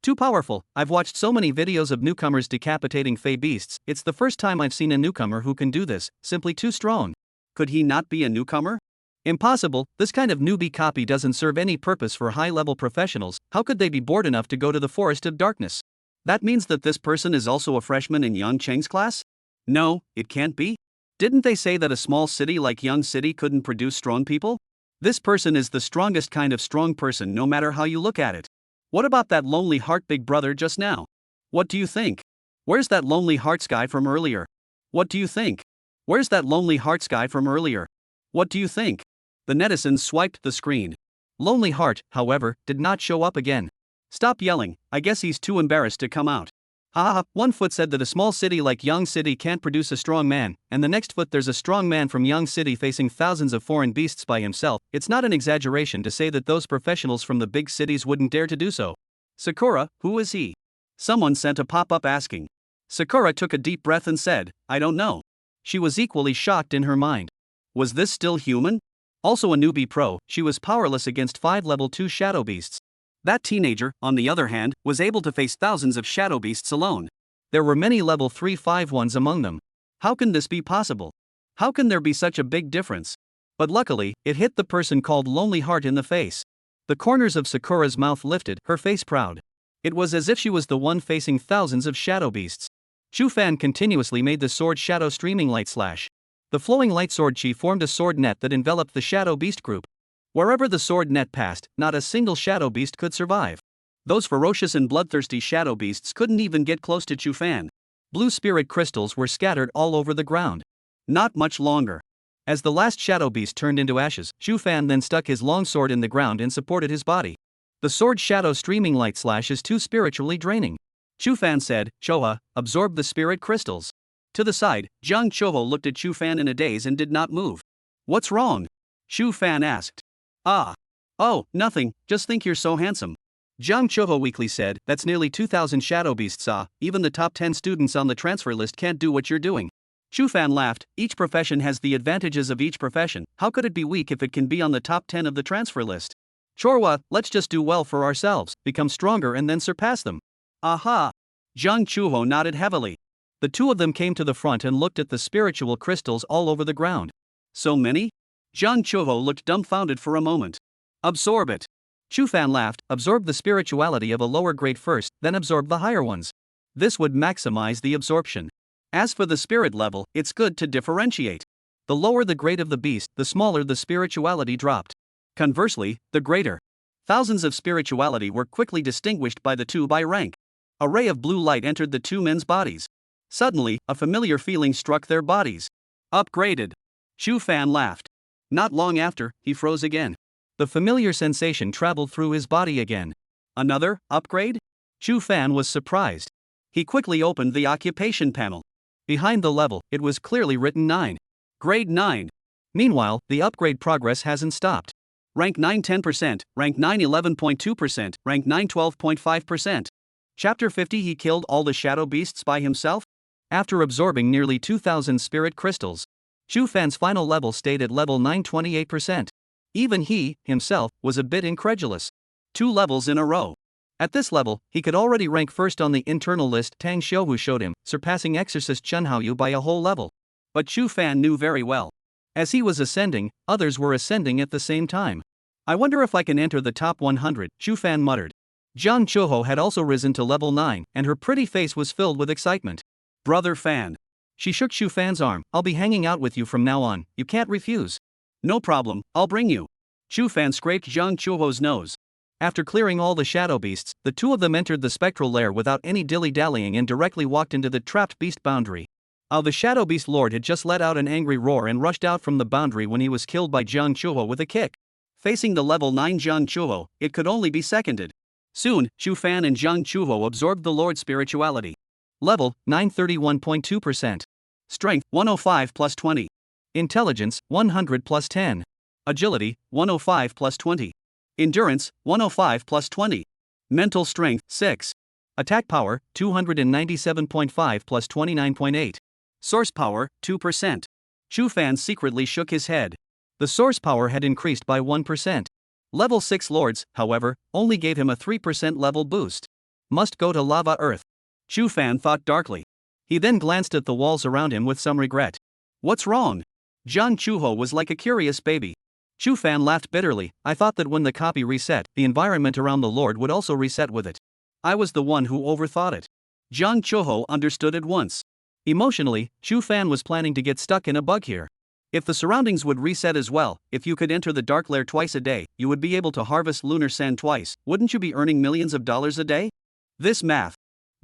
Too powerful. I've watched so many videos of newcomers decapitating fey beasts, it's the first time I've seen a newcomer who can do this, simply too strong. Could he not be a newcomer? Impossible. This kind of newbie copy doesn't serve any purpose for high-level professionals. How could they be bored enough to go to the Forest of Darkness? That means that this person is also a freshman in Gu Cheng's class? No, it can't be. Didn't they say that a small city like Gu City couldn't produce strong people? This person is the strongest kind of strong person no matter how you look at it. What about that lonely heart big brother just now? What do you think? Where's that lonely hearts guy from earlier? What do you think? Where's that lonely hearts guy from earlier? What do you think? The netizens swiped the screen. Lonely Heart, however, did not show up again. Stop yelling, I guess he's too embarrassed to come out. Haha, one foot said that a small city like Gu City can't produce a strong man, and the next foot there's a strong man from Gu City facing thousands of foreign beasts by himself. It's not an exaggeration to say that those professionals from the big cities wouldn't dare to do so. Sakura, who is he? Someone sent a pop-up asking. Sakura took a deep breath and said, I don't know. She was equally shocked in her mind. Was this still human? Also a newbie pro, she was powerless against 5 level 2 shadow beasts. That teenager, on the other hand, was able to face thousands of shadow beasts alone. There were many level 3-5 ones among them. How can this be possible? How can there be such a big difference? But luckily, it hit the person called Lonely Heart in the face. The corners of Sakura's mouth lifted, her face proud. It was as if she was the one facing thousands of shadow beasts. Chu Fan continuously made the sword shadow streaming light slash. The flowing light sword chi formed a sword net that enveloped the shadow beast group. Wherever the sword net passed, not a single shadow beast could survive. Those ferocious and bloodthirsty shadow beasts couldn't even get close to Chu Fan. Blue spirit crystals were scattered all over the ground. Not much longer. As the last shadow beast turned into ashes, Chu Fan then stuck his long sword in the ground and supported his body. The sword shadow streaming light slash is too spiritually draining. Chu Fan said, Chuho, absorb the spirit crystals. To the side, Jiang Chuho looked at Chu Fan in a daze and did not move. What's wrong? Chu Fan asked. Oh, nothing, just think you're so handsome. Jiang Chuho weakly said, that's nearly 2,000 shadow beasts even the top 10 students on the transfer list can't do what you're doing. Chu Fan laughed, each profession has the advantages of each profession, how could it be weak if it can be on the top 10 of the transfer list? Chorwa, let's just do well for ourselves, become stronger and then surpass them. Aha! Jiang Chuho nodded heavily. The two of them came to the front and looked at the spiritual crystals all over the ground. So many? Jiang Chuho looked dumbfounded for a moment. Absorb it. Chu Fan laughed, absorb the spirituality of a lower grade first, then absorb the higher ones. This would maximize the absorption. As for the spirit level, it's good to differentiate. The lower the grade of the beast, the smaller the spirituality dropped. Conversely, the greater. Thousands of spirituality were quickly distinguished by the two by rank. A ray of blue light entered the two men's bodies. Suddenly, a familiar feeling struck their bodies. Upgraded. Chu Fan laughed. Not long after, he froze again. The familiar sensation traveled through his body again. Another upgrade? Chu Fan was surprised. He quickly opened the occupation panel. Behind the level, it was clearly written 9. Grade 9. Meanwhile, the upgrade progress hasn't stopped. Rank 9 10%, rank 9 11.2%, rank 9 12.5%. Chapter 50 He killed all the shadow beasts by himself? After absorbing nearly 2,000 spirit crystals, Chu Fan's final level stayed at level 9 28%. Even he, himself, was a bit incredulous. 2 levels in a row. At this level, he could already rank first on the internal list Tang Xiuhu showed him, surpassing Exorcist Chen Haoyu by a whole level. But Chu Fan knew very well. As he was ascending, others were ascending at the same time. I wonder if I can enter the top 100, Chu Fan muttered. Jiang Chuho had also risen to level 9, and her pretty face was filled with excitement. Brother Fan. She shook Chu Fan's arm. I'll be hanging out with you from now on, you can't refuse. No problem, I'll bring you. Chu Fan scraped Jiang Chuho's nose. After clearing all the shadow beasts, the two of them entered the spectral lair without any dilly-dallying and directly walked into the trapped beast boundary. The shadow beast lord had just let out an angry roar and rushed out from the boundary when he was killed by Jiang Chuho with a kick. Facing the level 9 Jiang Chuho, it could only be seconded. Soon, Chu Fan and Jiang Chuho absorbed the lord's spirituality. Level, 931.2%. Strength, 105 plus 20. Intelligence, 100 plus 10. Agility, 105 plus 20. Endurance, 105 plus 20. Mental strength, 6. Attack power, 297.5 plus 29.8. Source power, 2%. Chu Fan secretly shook his head. The source power had increased by 1%. Level 6 lords, however, only gave him a 3% level boost. Must go to Lava Earth. Chu Fan thought darkly. He then glanced at the walls around him with some regret. What's wrong? Jiang Chuho was like a curious baby. Chu Fan laughed bitterly. I thought that when the copy reset, the environment around the Lord would also reset with it. I was the one who overthought it. Jiang Chuho understood at once. Emotionally, Chu Fan was planning to get stuck in a bug here. If the surroundings would reset as well, if you could enter the dark lair twice a day, you would be able to harvest lunar sand twice. Wouldn't you be earning millions of dollars a day? This math.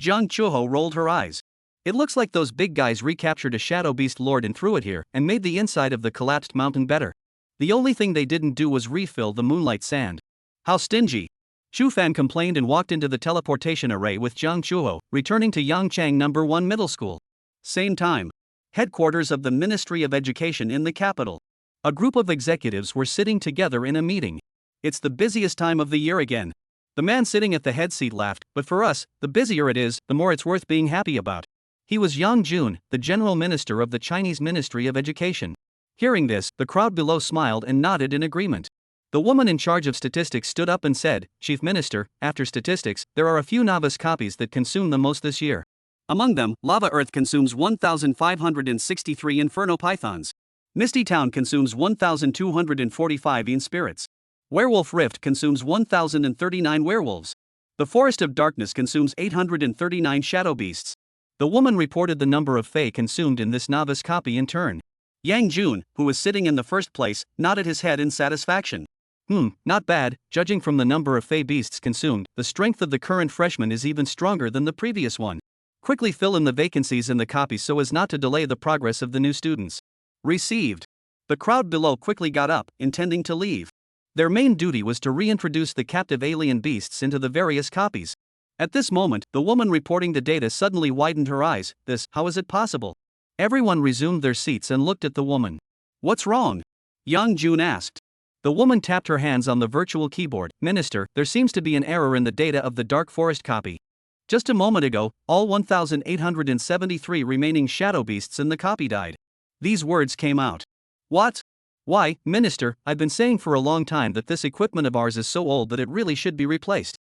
Jiang Chuho rolled her eyes. It looks like those big guys recaptured a shadow beast lord and threw it here, and made the inside of the collapsed mountain better. The only thing they didn't do was refill the moonlight sand. How stingy. Chu Fan complained and walked into the teleportation array with Jiang Chuho, returning to Yangchang No. 1 Middle School. Same time. Headquarters of the Ministry of Education in the capital. A group of executives were sitting together in a meeting. It's the busiest time of the year again. The man sitting at the head seat laughed, but for us, the busier it is, the more it's worth being happy about. He was Yang Jun, the General Minister of the Chinese Ministry of Education. Hearing this, the crowd below smiled and nodded in agreement. The woman in charge of statistics stood up and said, Chief Minister, after statistics, there are a few novice copies that consume the most this year. Among them, Lava Earth consumes 1,563 Inferno Pythons. Misty Town consumes 1,245 Yin Spirits. Werewolf Rift consumes 1,039 werewolves. The Forest of Darkness consumes 839 shadow beasts. The woman reported the number of Fae consumed in this novice copy in turn. Yang Jun, who was sitting in the first place, nodded his head in satisfaction. Not bad. Judging from the number of Fae beasts consumed, the strength of the current freshman is even stronger than the previous one. Quickly fill in the vacancies in the copy so as not to delay the progress of the new students. Received. The crowd below quickly got up, intending to leave. Their main duty was to reintroduce the captive alien beasts into the various copies. At this moment, the woman reporting the data suddenly widened her eyes. How is it possible? Everyone resumed their seats and looked at the woman. What's wrong? Yang Jun asked. The woman tapped her hands on the virtual keyboard. Minister, there seems to be an error in the data of the Dark Forest copy. Just a moment ago, all 1,873 remaining shadow beasts in the copy died. These words came out. What? Why, Minister, I've been saying for a long time that this equipment of ours is so old that it really should be replaced.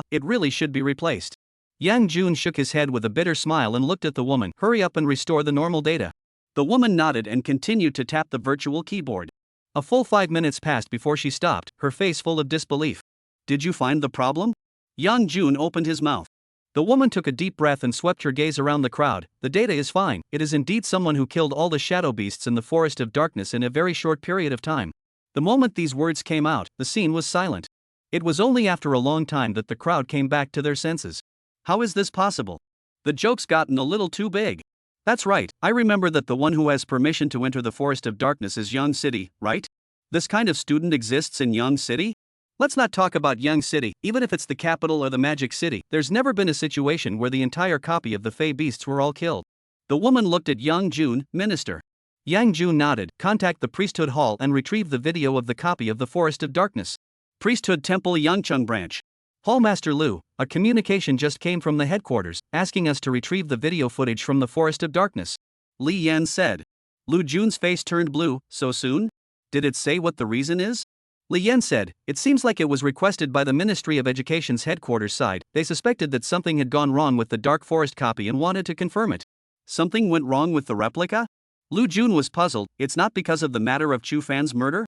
It really should be replaced. Yang Jun shook his head with a bitter smile and looked at the woman. Hurry up and restore the normal data. The woman nodded and continued to tap the virtual keyboard. A full 5 minutes passed before she stopped, her face full of disbelief. Did you find the problem? Yang Jun opened his mouth. The woman took a deep breath and swept her gaze around the crowd. The data is fine. It is indeed someone who killed all the shadow beasts in the Forest of Darkness in a very short period of time. The moment these words came out, the scene was silent. It was only after a long time that the crowd came back to their senses. How is this possible? The joke's gotten a little too big. That's right, I remember that the one who has permission to enter the Forest of Darkness is Yang City, right? This kind of student exists in Yang City? Let's not talk about Yang City, even if it's the capital or the Magic City. There's never been a situation where the entire copy of the Fey Beasts were all killed. The woman looked at Yang Jun, Minister. Yang Jun nodded. Contact the Priesthood Hall and retrieve the video of the copy of the Forest of Darkness. Priesthood Temple Yangcheng Branch. Hallmaster Lu, a communication just came from the headquarters, asking us to retrieve the video footage from the Forest of Darkness. Li Yan said. Lu Jun's face turned blue. So soon? Did it say what the reason is? Li Yan said, it seems like it was requested by the Ministry of Education's headquarters side. They suspected that something had gone wrong with the Dark Forest copy and wanted to confirm it. Something went wrong with the replica? Lu Jun was puzzled. It's not because of the matter of Chu Fan's murder?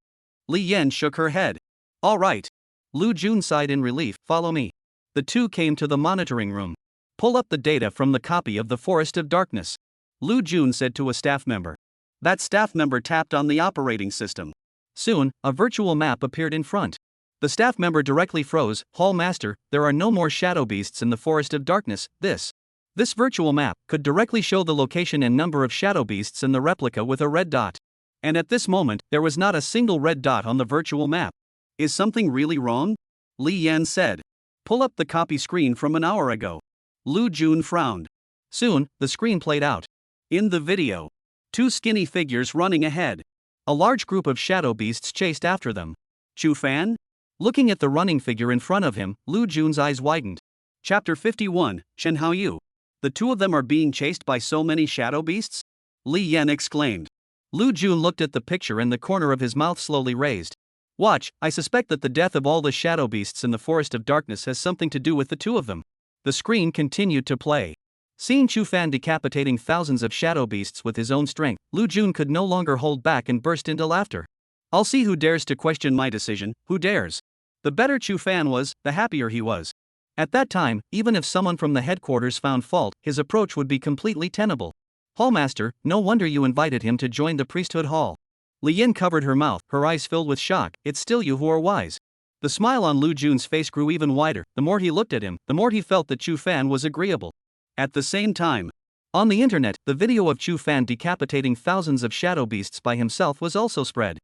Li Yan shook her head. All right. Lu Jun sighed in relief. Follow me. The two came to the monitoring room. Pull up the data from the copy of the Forest of Darkness. Lu Jun said to a staff member. That staff member tapped on the operating system. Soon, a virtual map appeared in front. The staff member directly froze. Hall Master, there are no more shadow beasts in the Forest of Darkness. This virtual map could directly show the location and number of shadow beasts in the replica with a red dot. And at this moment, there was not a single red dot on the virtual map. Is something really wrong? Li Yan said. Pull up the copy screen from an hour ago. Lu Jun frowned. Soon, the screen played out. In the video, two skinny figures running ahead. A large group of shadow beasts chased after them. Chu Fan? Looking at the running figure in front of him, Lu Jun's eyes widened. Chapter 51, Shen Haoyu. The two of them are being chased by so many shadow beasts? Li Yan exclaimed. Lu Jun looked at the picture and the corner of his mouth slowly raised. Watch, I suspect that the death of all the shadow beasts in the Forest of Darkness has something to do with the two of them. The screen continued to play. Seeing Chu Fan decapitating thousands of shadow beasts with his own strength, Lu Jun could no longer hold back and burst into laughter. I'll see who dares to question my decision, who dares. The better Chu Fan was, the happier he was. At that time, even if someone from the headquarters found fault, his approach would be completely tenable. Hallmaster, no wonder you invited him to join the priesthood hall. Li Yin covered her mouth, her eyes filled with shock. It's still you who are wise. The smile on Lu Jun's face grew even wider. The more he looked at him, the more he felt that Chu Fan was agreeable. At the same time, on the internet, the video of Chu Fan decapitating thousands of shadow beasts by himself was also spread.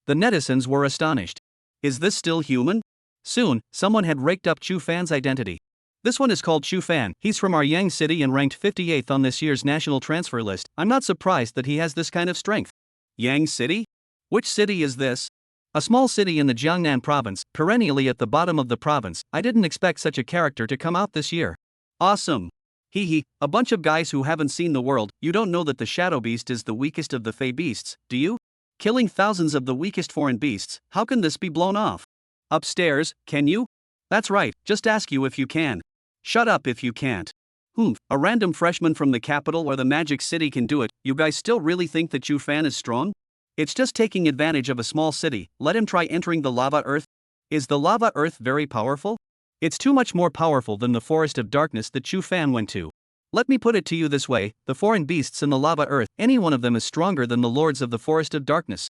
The netizens were astonished. Is this still human? Soon, someone had raked up Chu Fan's identity. This one is called Chu Fan. He's from our Yang city and ranked 58th on this year's national transfer list. I'm not surprised that he has this kind of strength. Yang city? Which city is this? A small city in the Jiangnan province, perennially at the bottom of the province. I didn't expect such a character to come out this year. Awesome. Hee, a bunch of guys who haven't seen the world. You don't know that the shadow beast is the weakest of the fey beasts, do you? Killing thousands of the weakest foreign beasts, how can this be blown off? Upstairs, can you? That's right, just ask you if you can. Shut up if you can't. A random freshman from the capital or the magic city can do it. You guys still really think that Chu Fan is strong? It's just taking advantage of a small city. Let him try entering the lava earth. Is the lava earth very powerful? It's too much more powerful than the Forest of Darkness that Chu Fan went to. Let me put it to you this way, the foreign beasts in the lava earth, any one of them is stronger than the lords of the Forest of Darkness.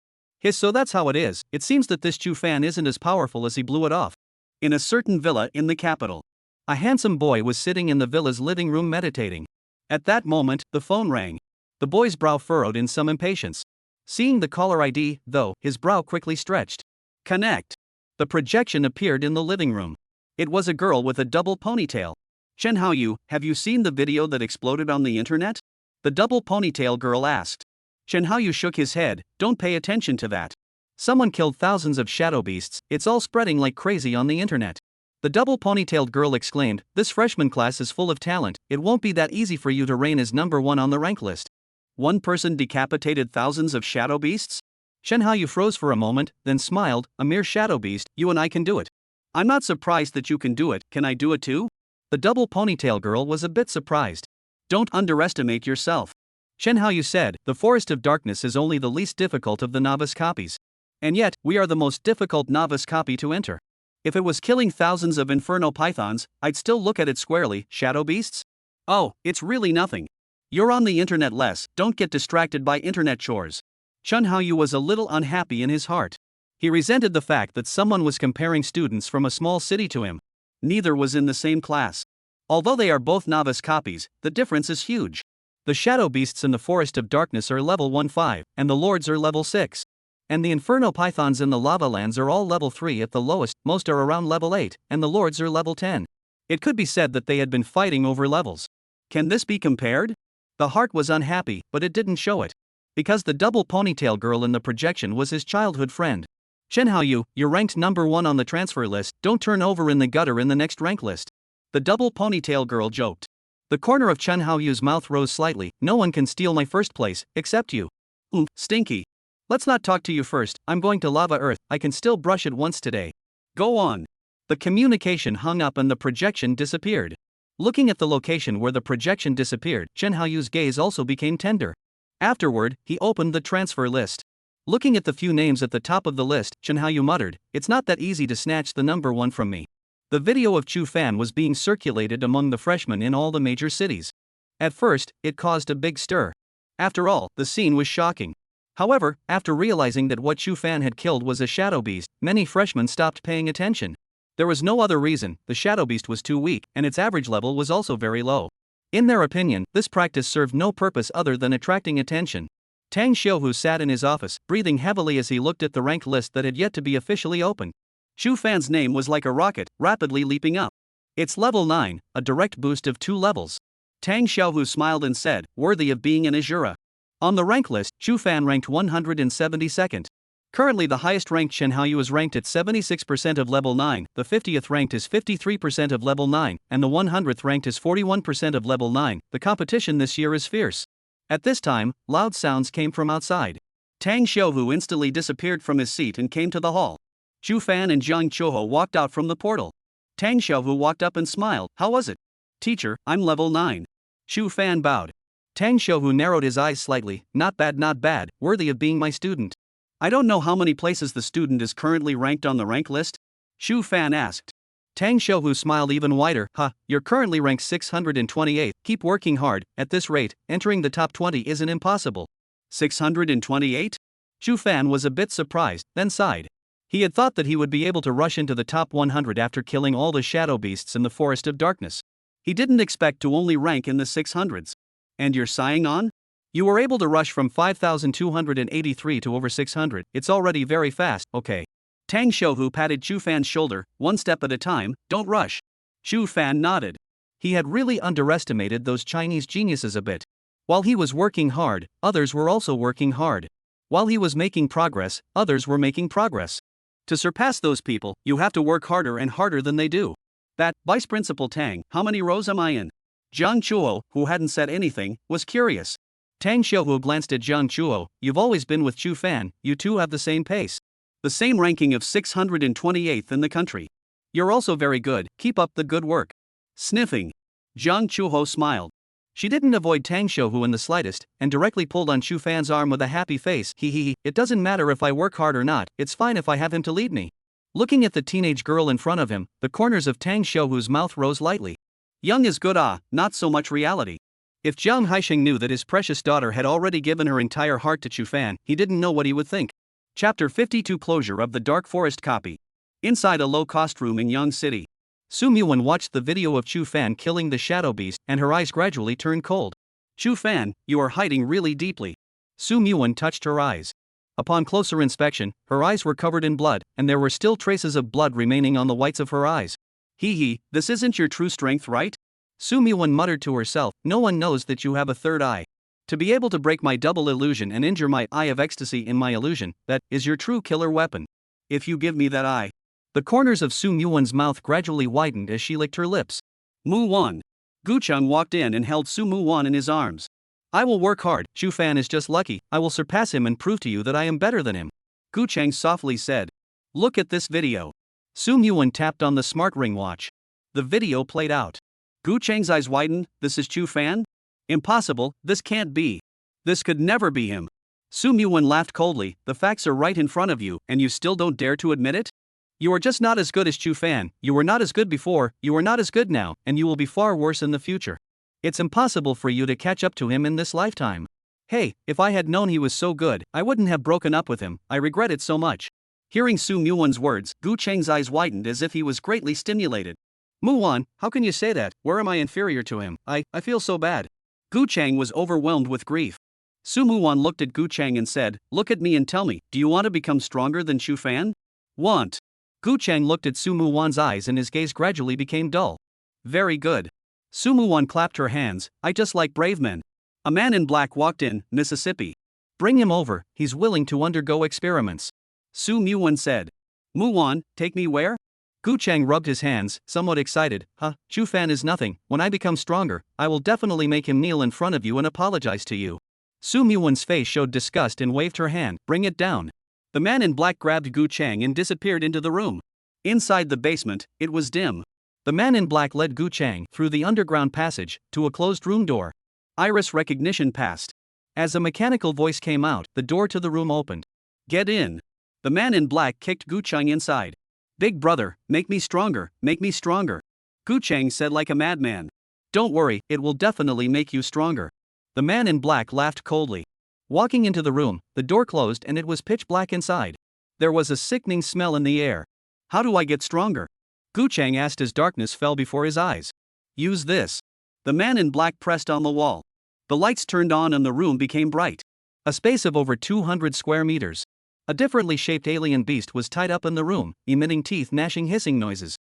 So that's how it is. It seems that this Chu Fan isn't as powerful as he blew it off. In a certain villa in the capital, a handsome boy was sitting in the villa's living room meditating. At that moment, the phone rang. The boy's brow furrowed in some impatience. Seeing the caller ID, though, his brow quickly stretched. Connect. The projection appeared in the living room. It was a girl with a double ponytail. Shen Haoyu, have you seen the video that exploded on the internet? The double ponytail girl asked. Shen Haoyu shook his head. Don't pay attention to that. Someone killed thousands of shadow beasts. It's all spreading like crazy on the internet. The double ponytailed girl exclaimed, this freshman class is full of talent. It won't be that easy for you to reign as number one on the rank list. One person decapitated thousands of shadow beasts? Shen Haoyu froze for a moment, then smiled. A mere shadow beast, you and I can do it. I'm not surprised that you can do it. Can I do it too? The double ponytail girl was a bit surprised. Don't underestimate yourself. Shen Haoyu said, the Forest of Darkness is only the least difficult of the novice copies. And yet, we are the most difficult novice copy to enter. If it was killing thousands of infernal pythons, I'd still look at it squarely. Shadow beasts? Oh, it's really nothing. You're on the internet less, don't get distracted by internet chores. Shen Haoyu was a little unhappy in his heart. He resented the fact that someone was comparing students from a small city to him. Neither was in the same class. Although they are both novice copies, the difference is huge. The shadow beasts in the Forest of Darkness are level 1-5, and the lords are level 6. And the infernal pythons in the lava lands are all level 3 at the lowest, most are around level 8, and the lords are level 10. It could be said that they had been fighting over levels. Can this be compared? The heart was unhappy, but it didn't show it. Because the double ponytail girl in the projection was his childhood friend. Shen Haoyu, you're ranked number 1 on the transfer list, don't turn over in the gutter in the next rank list. The double ponytail girl joked. The corner of Shen Haoyu's mouth rose slightly. No one can steal my first place, except you. Stinky. Let's not talk to you first. I'm going to lava earth. I can still brush it once today. Go on. The communication hung up and the projection disappeared. Looking at the location where the projection disappeared, Shen Haoyu's gaze also became tender. Afterward, he opened the transfer list. Looking at the few names at the top of the list, Shen Haoyu muttered, it's not that easy to snatch the number 1 from me. The video of Chu Fan was being circulated among the freshmen in all the major cities. At first, it caused a big stir. After all, the scene was shocking. However, after realizing that what Chu Fan had killed was a shadow beast, many freshmen stopped paying attention. There was no other reason. The shadow beast was too weak, and its average level was also very low. In their opinion, this practice served no purpose other than attracting attention. Tang Xiaohu sat in his office, breathing heavily as he looked at the rank list that had yet to be officially opened. Chu Fan's name was like a rocket, rapidly leaping up. It's level 9, a direct boost of 2 levels. Tang Xiaohu smiled and said, worthy of being an Asura. On the rank list, Chu Fan ranked 172nd. Currently the highest ranked Shen Haoyu is ranked at 76% of level 9, the 50th ranked is 53% of level 9, and the 100th ranked is 41% of level 9. The competition this year is fierce. At this time, loud sounds came from outside. Tang Xiaohu instantly disappeared from his seat and came to the hall. Chu Fan and Jiang Chuho walked out from the portal. Tang Xiaohu walked up and smiled. How was it? Teacher, I'm level 9. Chu Fan bowed. Tang Xiaohu narrowed his eyes slightly. Not bad, worthy of being my student. I don't know how many places the student is currently ranked on the rank list? Chu Fan asked. Tang Xiaohu smiled even wider. You're currently ranked 628. Keep working hard. At this rate, entering the top 20 isn't impossible. 628? Chu Fan was a bit surprised, then sighed. He had thought that he would be able to rush into the top 100 after killing all the shadow beasts in the Forest of Darkness. He didn't expect to only rank in the 600s. And you're sighing on? You were able to rush from 5,283 to over 600. It's already very fast, okay. Tang Xiaohu patted Chu Fan's shoulder. One step at a time, don't rush. Chu Fan nodded. He had really underestimated those Chinese geniuses a bit. While he was working hard, others were also working hard. While he was making progress, others were making progress. To surpass those people, you have to work harder and harder than they do. That, Vice Principal Tang, how many rows am I in? Jiang Chuho, who hadn't said anything, was curious. Tang Xiaohu glanced at Jiang Chuho. You've always been with Chu Fan, you two have the same pace. The same ranking of 628th in the country. You're also very good, keep up the good work. Sniffing. Jiang Chuho smiled. She didn't avoid Tang Xiaohu in the slightest, and directly pulled on Chu Fan's arm with a happy face. It doesn't matter if I work hard or not, it's fine if I have him to lead me. Looking at the teenage girl in front of him, the corners of Tang Xiaohu's mouth rose lightly. Young is good, not so much reality. If Jiang Haisheng knew that his precious daughter had already given her entire heart to Chu Fan, he didn't know what he would think. Chapter 52 Closure of the Dark Forest Copy. Inside a low-cost room in Yang City. Su Muwan watched the video of Chu Fan killing the shadow beast, and her eyes gradually turned cold. Chu Fan, you are hiding really deeply. Su Muwan touched her eyes. Upon closer inspection, her eyes were covered in blood, and there were still traces of blood remaining on the whites of her eyes. This isn't your true strength, right? Su Muwan muttered to herself, no one knows that you have a third eye. To be able to break my double illusion and injure my eye of ecstasy in my illusion, that is your true killer weapon. If you give me that eye. The corners of Su Muwan's mouth gradually widened as she licked her lips. Muwan. Gu Cheng walked in and held Su Muwan in his arms. I will work hard, Chu Fan is just lucky, I will surpass him and prove to you that I am better than him. Gu Cheng softly said. Look at this video. Su Muwan tapped on the smart ring watch. The video played out. Gu Cheng's eyes widened. This is Chu Fan? Impossible, this can't be. This could never be him. Su Muwan laughed coldly. The facts are right in front of you, and you still don't dare to admit it? You are just not as good as Chu Fan. You were not as good before, you are not as good now, and you will be far worse in the future. It's impossible for you to catch up to him in this lifetime. Hey, if I had known he was so good, I wouldn't have broken up with him, I regret it so much. Hearing Su Muwan's words, Gu Cheng's eyes widened as if he was greatly stimulated. Muwan, how can you say that? Where am I inferior to him? I feel so bad. Gu Cheng was overwhelmed with grief. Su Muwan looked at Gu Cheng and said, look at me and tell me, do you want to become stronger than Chu Fan? Want. Gu Cheng looked at Su Muwan's eyes and his gaze gradually became dull. Very good. Su Muwan clapped her hands. I just like brave men. A man in black walked in. Mississippi. Bring him over, he's willing to undergo experiments. Su Muwan said. Muwan, take me where? Gu Cheng rubbed his hands, somewhat excited. Chu Fan is nothing, when I become stronger, I will definitely make him kneel in front of you and apologize to you. Su Muwan's face showed disgust and waved her hand. Bring it down. The man in black grabbed Gu Cheng and disappeared into the room. Inside the basement, it was dim. The man in black led Gu Cheng through the underground passage to a closed room door. Iris recognition passed. As a mechanical voice came out, the door to the room opened. Get in. The man in black kicked Gu Cheng inside. Big brother, make me stronger, make me stronger. Gu Cheng said like a madman. Don't worry, it will definitely make you stronger. The man in black laughed coldly. Walking into the room, the door closed and it was pitch black inside. There was a sickening smell in the air. How do I get stronger? Gu Cheng asked as darkness fell before his eyes. Use this. The man in black pressed on the wall. The lights turned on and the room became bright. A space of over 200 square meters. A differently shaped alien beast was tied up in the room, emitting teeth gnashing hissing noises.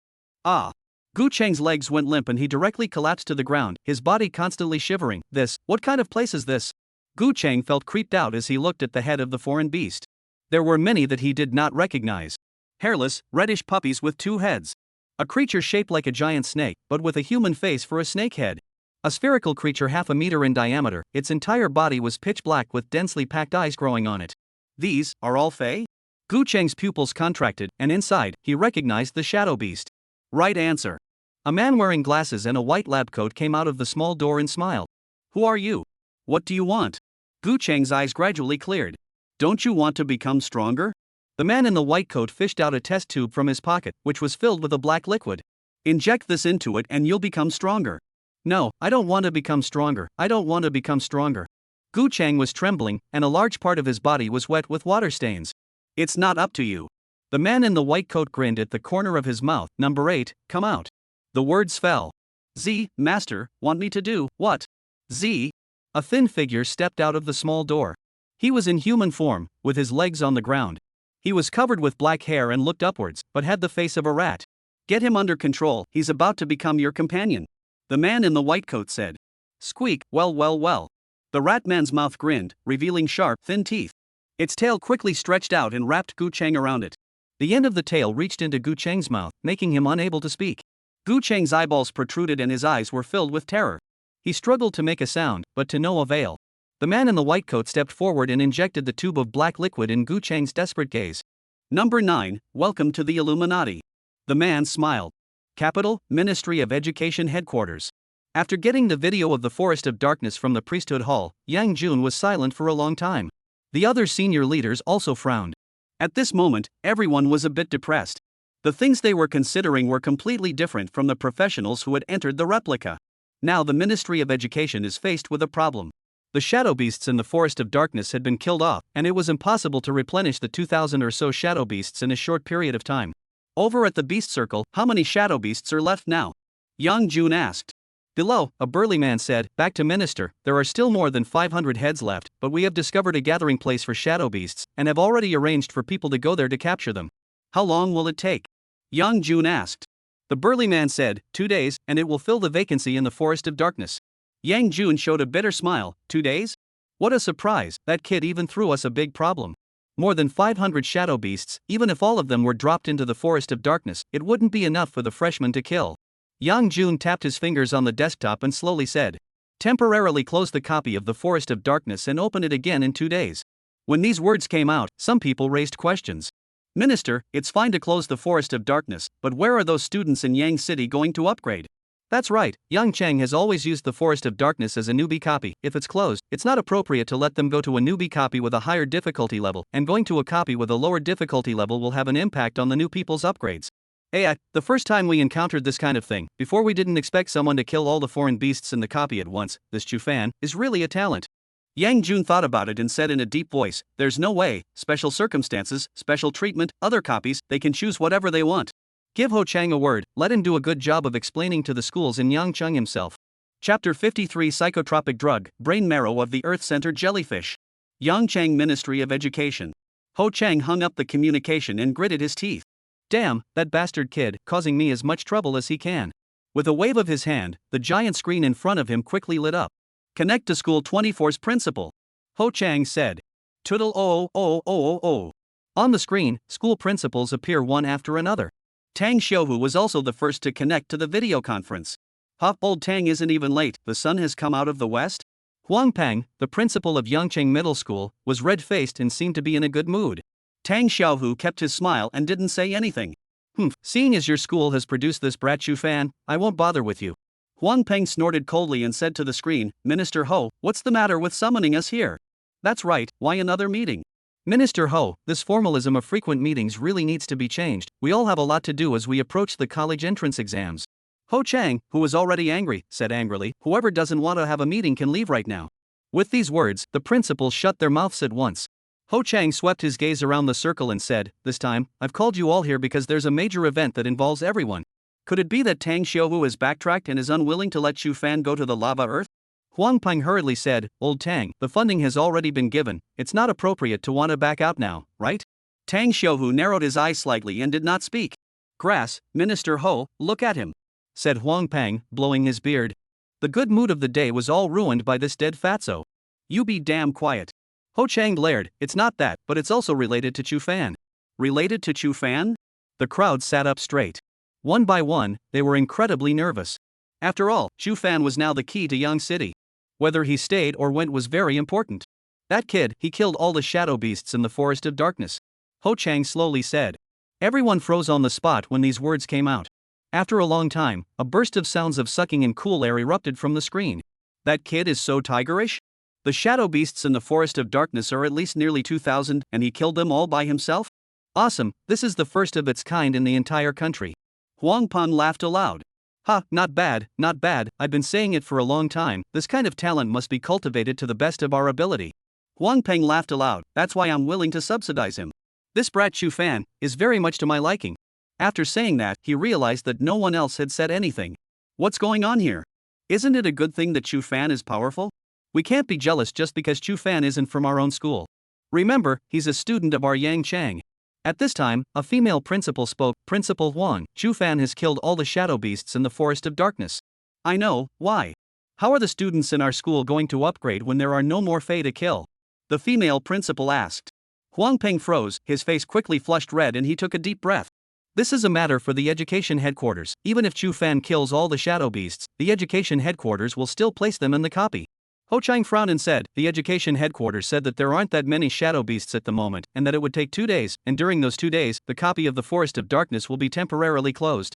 Ah! Gu Cheng's legs went limp and he directly collapsed to the ground, his body constantly shivering. What kind of place is this? Gu Cheng felt creeped out as he looked at the head of the foreign beast. There were many that he did not recognize. Hairless, reddish puppies with 2 heads. A creature shaped like a giant snake, but with a human face for a snake head. A spherical creature half a meter in diameter, its entire body was pitch black with densely packed eyes growing on it. These are all Fae? Gu Cheng's pupils contracted, and inside, he recognized the shadow beast. Right answer. A man wearing glasses and a white lab coat came out of the small door and smiled. Who are you? What do you want? Gu Cheng's eyes gradually cleared. Don't you want to become stronger? The man in the white coat fished out a test tube from his pocket, which was filled with a black liquid. Inject this into it and you'll become stronger. No, I don't want to become stronger, I don't want to become stronger. Gu Cheng was trembling, and a large part of his body was wet with water stains. It's not up to you. The man in the white coat grinned at the corner of his mouth. Number 8, come out. The words fell. Z, master, want me to do what? Z? A thin figure stepped out of the small door. He was in human form, with his legs on the ground. He was covered with black hair and looked upwards, but had the face of a rat. Get him under control, he's about to become your companion. The man in the white coat said. Squeak, well well well. The rat man's mouth grinned, revealing sharp, thin teeth. Its tail quickly stretched out and wrapped Gu Cheng around it. The end of the tail reached into Gu Cheng's mouth, making him unable to speak. Gu Cheng's eyeballs protruded and his eyes were filled with terror. He struggled to make a sound, but to no avail. The man in the white coat stepped forward and injected the tube of black liquid in Gu Cheng's desperate gaze. Number 9, welcome to the Illuminati. The man smiled. Capital, Ministry of Education Headquarters. After getting the video of the Forest of Darkness from the priesthood hall, Yang Jun was silent for a long time. The other senior leaders also frowned. At this moment, everyone was a bit depressed. The things they were considering were completely different from the professionals who had entered the replica. Now the Ministry of Education is faced with a problem. The shadow beasts in the Forest of Darkness had been killed off, and it was impossible to replenish the 2,000 or so shadow beasts in a short period of time. Over at the beast circle, how many shadow beasts are left now? Yang Jun asked. Below, a burly man said, back to Minister, there are still more than 500 heads left, but we have discovered a gathering place for shadow beasts, and have already arranged for people to go there to capture them. How long will it take? Yang Jun asked. The burly man said, 2 days, and it will fill the vacancy in the Forest of Darkness. Yang Jun showed a bitter smile. 2 days? What a surprise, that kid even threw us a big problem. More than 500 shadow beasts, even if all of them were dropped into the Forest of Darkness, it wouldn't be enough for the freshman to kill. Yang Jun tapped his fingers on the desktop and slowly said, temporarily close the copy of the Forest of Darkness and open it again in 2 days. When these words came out, some people raised questions. Minister, it's fine to close the Forest of Darkness, but where are those students in Yang City going to upgrade? That's right, Yang Cheng has always used the Forest of Darkness as a newbie copy. If it's closed, it's not appropriate to let them go to a newbie copy with a higher difficulty level, and going to a copy with a lower difficulty level will have an impact on the new people's upgrades. The first time we encountered this kind of thing, before we didn't expect someone to kill all the foreign beasts in the copy at once, this Chu Fan is really a talent. Yang Jun thought about it and said in a deep voice, there's no way, special circumstances, special treatment, other copies, they can choose whatever they want. Give Ho Chang a word, let him do a good job of explaining to the schools in Yangcheng himself. Chapter 53 Psychotropic Drug, Brain Marrow of the Earth-Centered Jellyfish. Yangcheng Ministry of Education. Ho Chang hung up the communication and gritted his teeth. Damn, that bastard kid, causing me as much trouble as he can. With a wave of his hand, the giant screen in front of him quickly lit up. Connect to School 24's principal. Ho Chang said. Toodle oh oh oh oh oh. On the screen, school principals appear one after another. Tang Xiuhu was also the first to connect to the video conference. Old Tang isn't even late, the sun has come out of the west? Huang Pang, the principal of Yangcheng Middle School, was red-faced and seemed to be in a good mood. Tang Xiaohu kept his smile and didn't say anything. Seeing as your school has produced this brat Chu Fan, I won't bother with you. Huang Peng snorted coldly and said to the screen, Minister Ho, what's the matter with summoning us here? That's right, why another meeting? Minister Ho, this formalism of frequent meetings really needs to be changed. We all have a lot to do as we approach the college entrance exams. Ho Chang, who was already angry, said angrily, whoever doesn't want to have a meeting can leave right now. With these words, the principals shut their mouths at once. Ho Chang swept his gaze around the circle and said, this time, I've called you all here because there's a major event that involves everyone. Could it be that Tang Xiaohu has backtracked and is unwilling to let Chu Fan go to the lava earth? Huang Peng hurriedly said, Old Tang, the funding has already been given, it's not appropriate to want to back out now, right? Tang Xiaohu narrowed his eyes slightly and did not speak. Grass, Minister Ho, look at him, said Huang Peng, blowing his beard. The good mood of the day was all ruined by this dead fatso. You be damn quiet. Ho Chang glared, it's not that, but it's also related to Chu Fan. Related to Chu Fan? The crowd sat up straight. One by one, they were incredibly nervous. After all, Chu Fan was now the key to Yang City. Whether he stayed or went was very important. That kid, he killed all the shadow beasts in the Forest of Darkness. Ho Chang slowly said. Everyone froze on the spot when these words came out. After a long time, a burst of sounds of sucking in cool air erupted from the screen. That kid is so tigerish? The shadow beasts in the Forest of Darkness are at least nearly 2,000, and he killed them all by himself? Awesome, this is the first of its kind in the entire country. Huang Peng laughed aloud. Ha, not bad, I've been saying it for a long time, this kind of talent must be cultivated to the best of our ability. Huang Peng laughed aloud, that's why I'm willing to subsidize him. This brat Chu Fan is very much to my liking. After saying that, he realized that no one else had said anything. What's going on here? Isn't it a good thing that Chu Fan is powerful? We can't be jealous just because Chu Fan isn't from our own school. Remember, he's a student of our Yang Chang. At this time, a female principal spoke, Principal Huang, Chu Fan has killed all the shadow beasts in the Forest of Darkness. I know, why? How are the students in our school going to upgrade when there are no more Fae to kill? The female principal asked. Huang Peng froze, his face quickly flushed red and he took a deep breath. This is a matter for the education headquarters. Even if Chu Fan kills all the shadow beasts, the education headquarters will still place them in the copy. Ho Chang frowned and said, the education headquarters said that there aren't that many shadow beasts at the moment, and that it would take 2 days, and during those 2 days, the copy of the Forest of Darkness will be temporarily closed.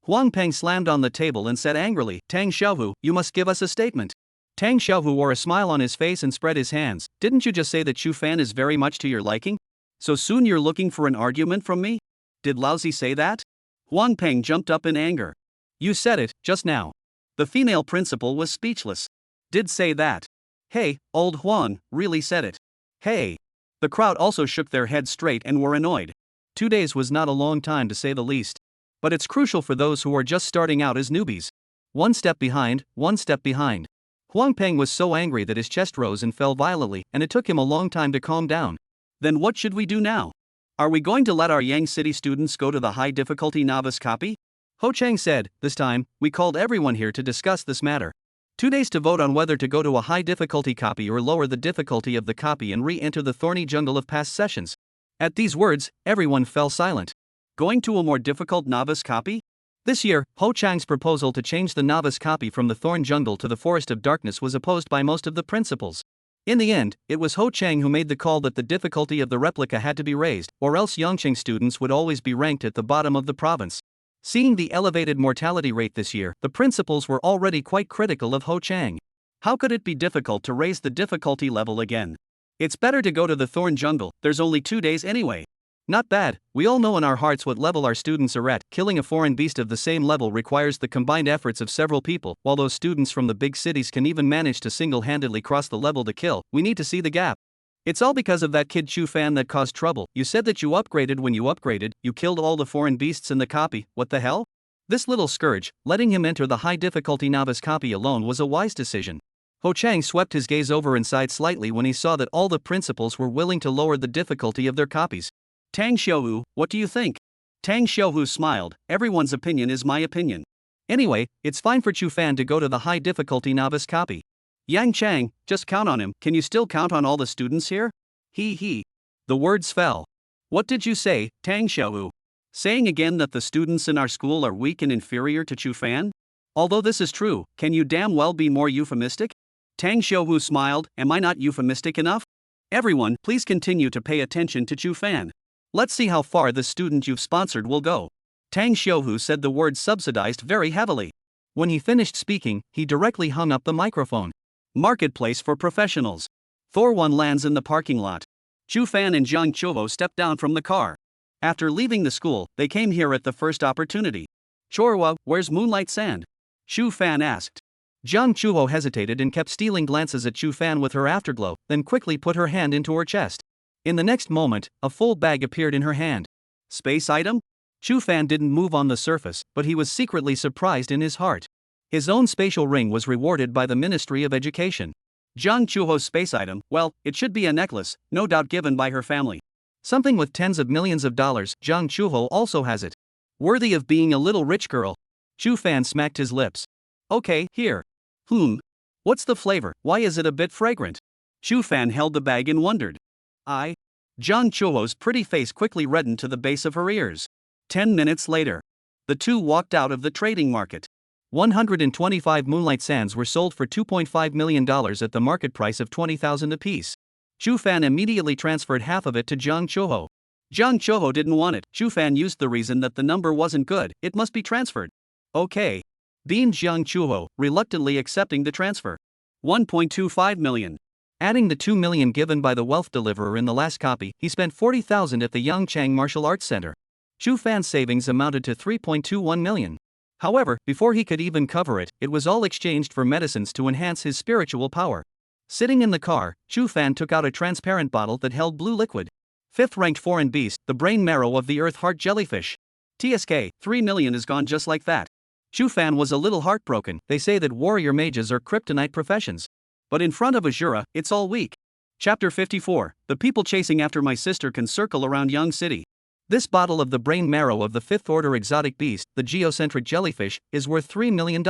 Huang Peng slammed on the table and said angrily, Tang Xiaohu, you must give us a statement. Tang Xiaohu wore a smile on his face and spread his hands. Didn't you just say that Chu Fan is very much to your liking? So soon you're looking for an argument from me? Did Laozi say that? Huang Peng jumped up in anger. You said it, just now. The female principal was speechless. Did say that. Hey, old Huang, really said it. Hey. The crowd also shook their heads straight and were annoyed. 2 days was not a long time to say the least. But it's crucial for those who are just starting out as newbies. One step behind, one step behind. Huang Peng was so angry that his chest rose and fell violently, and it took him a long time to calm down. Then what should we do now? Are we going to let our Yang City students go to the high difficulty novice copy? Ho Chang said, this time, we called everyone here to discuss this matter. 2 days to vote on whether to go to a high difficulty copy or lower the difficulty of the copy and re-enter the thorny jungle of past sessions. At these words, everyone fell silent. Going to a more difficult novice copy? This year, Ho Chang's proposal to change the novice copy from the Thorn Jungle to the Forest of Darkness was opposed by most of the principals. In the end, it was Ho Chang who made the call that the difficulty of the replica had to be raised, or else Yangcheng students would always be ranked at the bottom of the province. Seeing the elevated mortality rate this year, the principals were already quite critical of Ho Chang. How could it be difficult to raise the difficulty level again? It's better to go to the Thorn Jungle, there's only 2 days anyway. Not bad, we all know in our hearts what level our students are at. Killing a foreign beast of the same level requires the combined efforts of several people, while those students from the big cities can even manage to single-handedly cross the level to kill. We need to see the gap. It's all because of that kid Chu Fan that caused trouble. You said that you upgraded when you upgraded, you killed all the foreign beasts in the copy, what the hell? This little scourge, letting him enter the high difficulty novice copy alone was a wise decision. Ho Chang swept his gaze over and sighed slightly when he saw that all the principals were willing to lower the difficulty of their copies. Tang Xiaohu, what do you think? Tang Xiaohu smiled, everyone's opinion is my opinion. Anyway, it's fine for Chu Fan to go to the high difficulty novice copy. Yang Chang, just count on him. Can you still count on all the students here? He. The words fell. What did you say, Tang Xiaohu? Saying again that the students in our school are weak and inferior to Chu Fan? Although this is true, can you damn well be more euphemistic? Tang Xiaohu smiled, am I not euphemistic enough? Everyone, please continue to pay attention to Chu Fan. Let's see how far the student you've sponsored will go. Tang Xiaohu said the word subsidized very heavily. When he finished speaking, he directly hung up the microphone. Marketplace for professionals. Thor 1 lands in the parking lot. Chu Fan and Jiang Chuho stepped down from the car. After leaving the school, they came here at the first opportunity. Chorwa, where's Moonlight Sand? Chu Fan asked. Jiang Chuho hesitated and kept stealing glances at Chu Fan with her afterglow, then quickly put her hand into her chest. In the next moment, a full bag appeared in her hand. Space item? Chu Fan didn't move on the surface, but he was secretly surprised in his heart. His own spatial ring was rewarded by the Ministry of Education. Jiang Chuho's space item, well, it should be a necklace, no doubt given by her family. Something with tens of millions of dollars, Jiang Chuho also has it. Worthy of being a little rich girl. Chu Fan smacked his lips. Okay, here. What's the flavor, why is it a bit fragrant? Chu Fan held the bag and wondered. Jiang Chuho's pretty face quickly reddened to the base of her ears. 10 minutes later. The two walked out of the trading market. 125 Moonlight Sands were sold for $2.5 million at the market price of $20,000 apiece. Chu Fan immediately transferred half of it to Jiang Chuho. Jiang Chuho didn't want it. Chu Fan used the reason that the number wasn't good, it must be transferred. Okay. Beamed Jiang Chuho, reluctantly accepting the transfer. 1.25 million. Adding the 2 million given by the wealth deliverer in the last copy, he spent 40,000 at the Gu Cheng Martial Arts Center. Chu Fan's savings amounted to 3.21 million. However, before he could even cover it, it was all exchanged for medicines to enhance his spiritual power. Sitting in the car, Chu Fan took out a transparent bottle that held blue liquid. 5th-ranked foreign beast, the brain marrow of the earth heart jellyfish. TSK, 3 million is gone just like that. Chu Fan was a little heartbroken. They say that warrior mages are kryptonite professions. But in front of Asura, it's all weak. Chapter 54, the people chasing after my sister can circle around Yang City. This bottle of the brain marrow of the 5th order exotic beast, the geocentric jellyfish, is worth $3 million.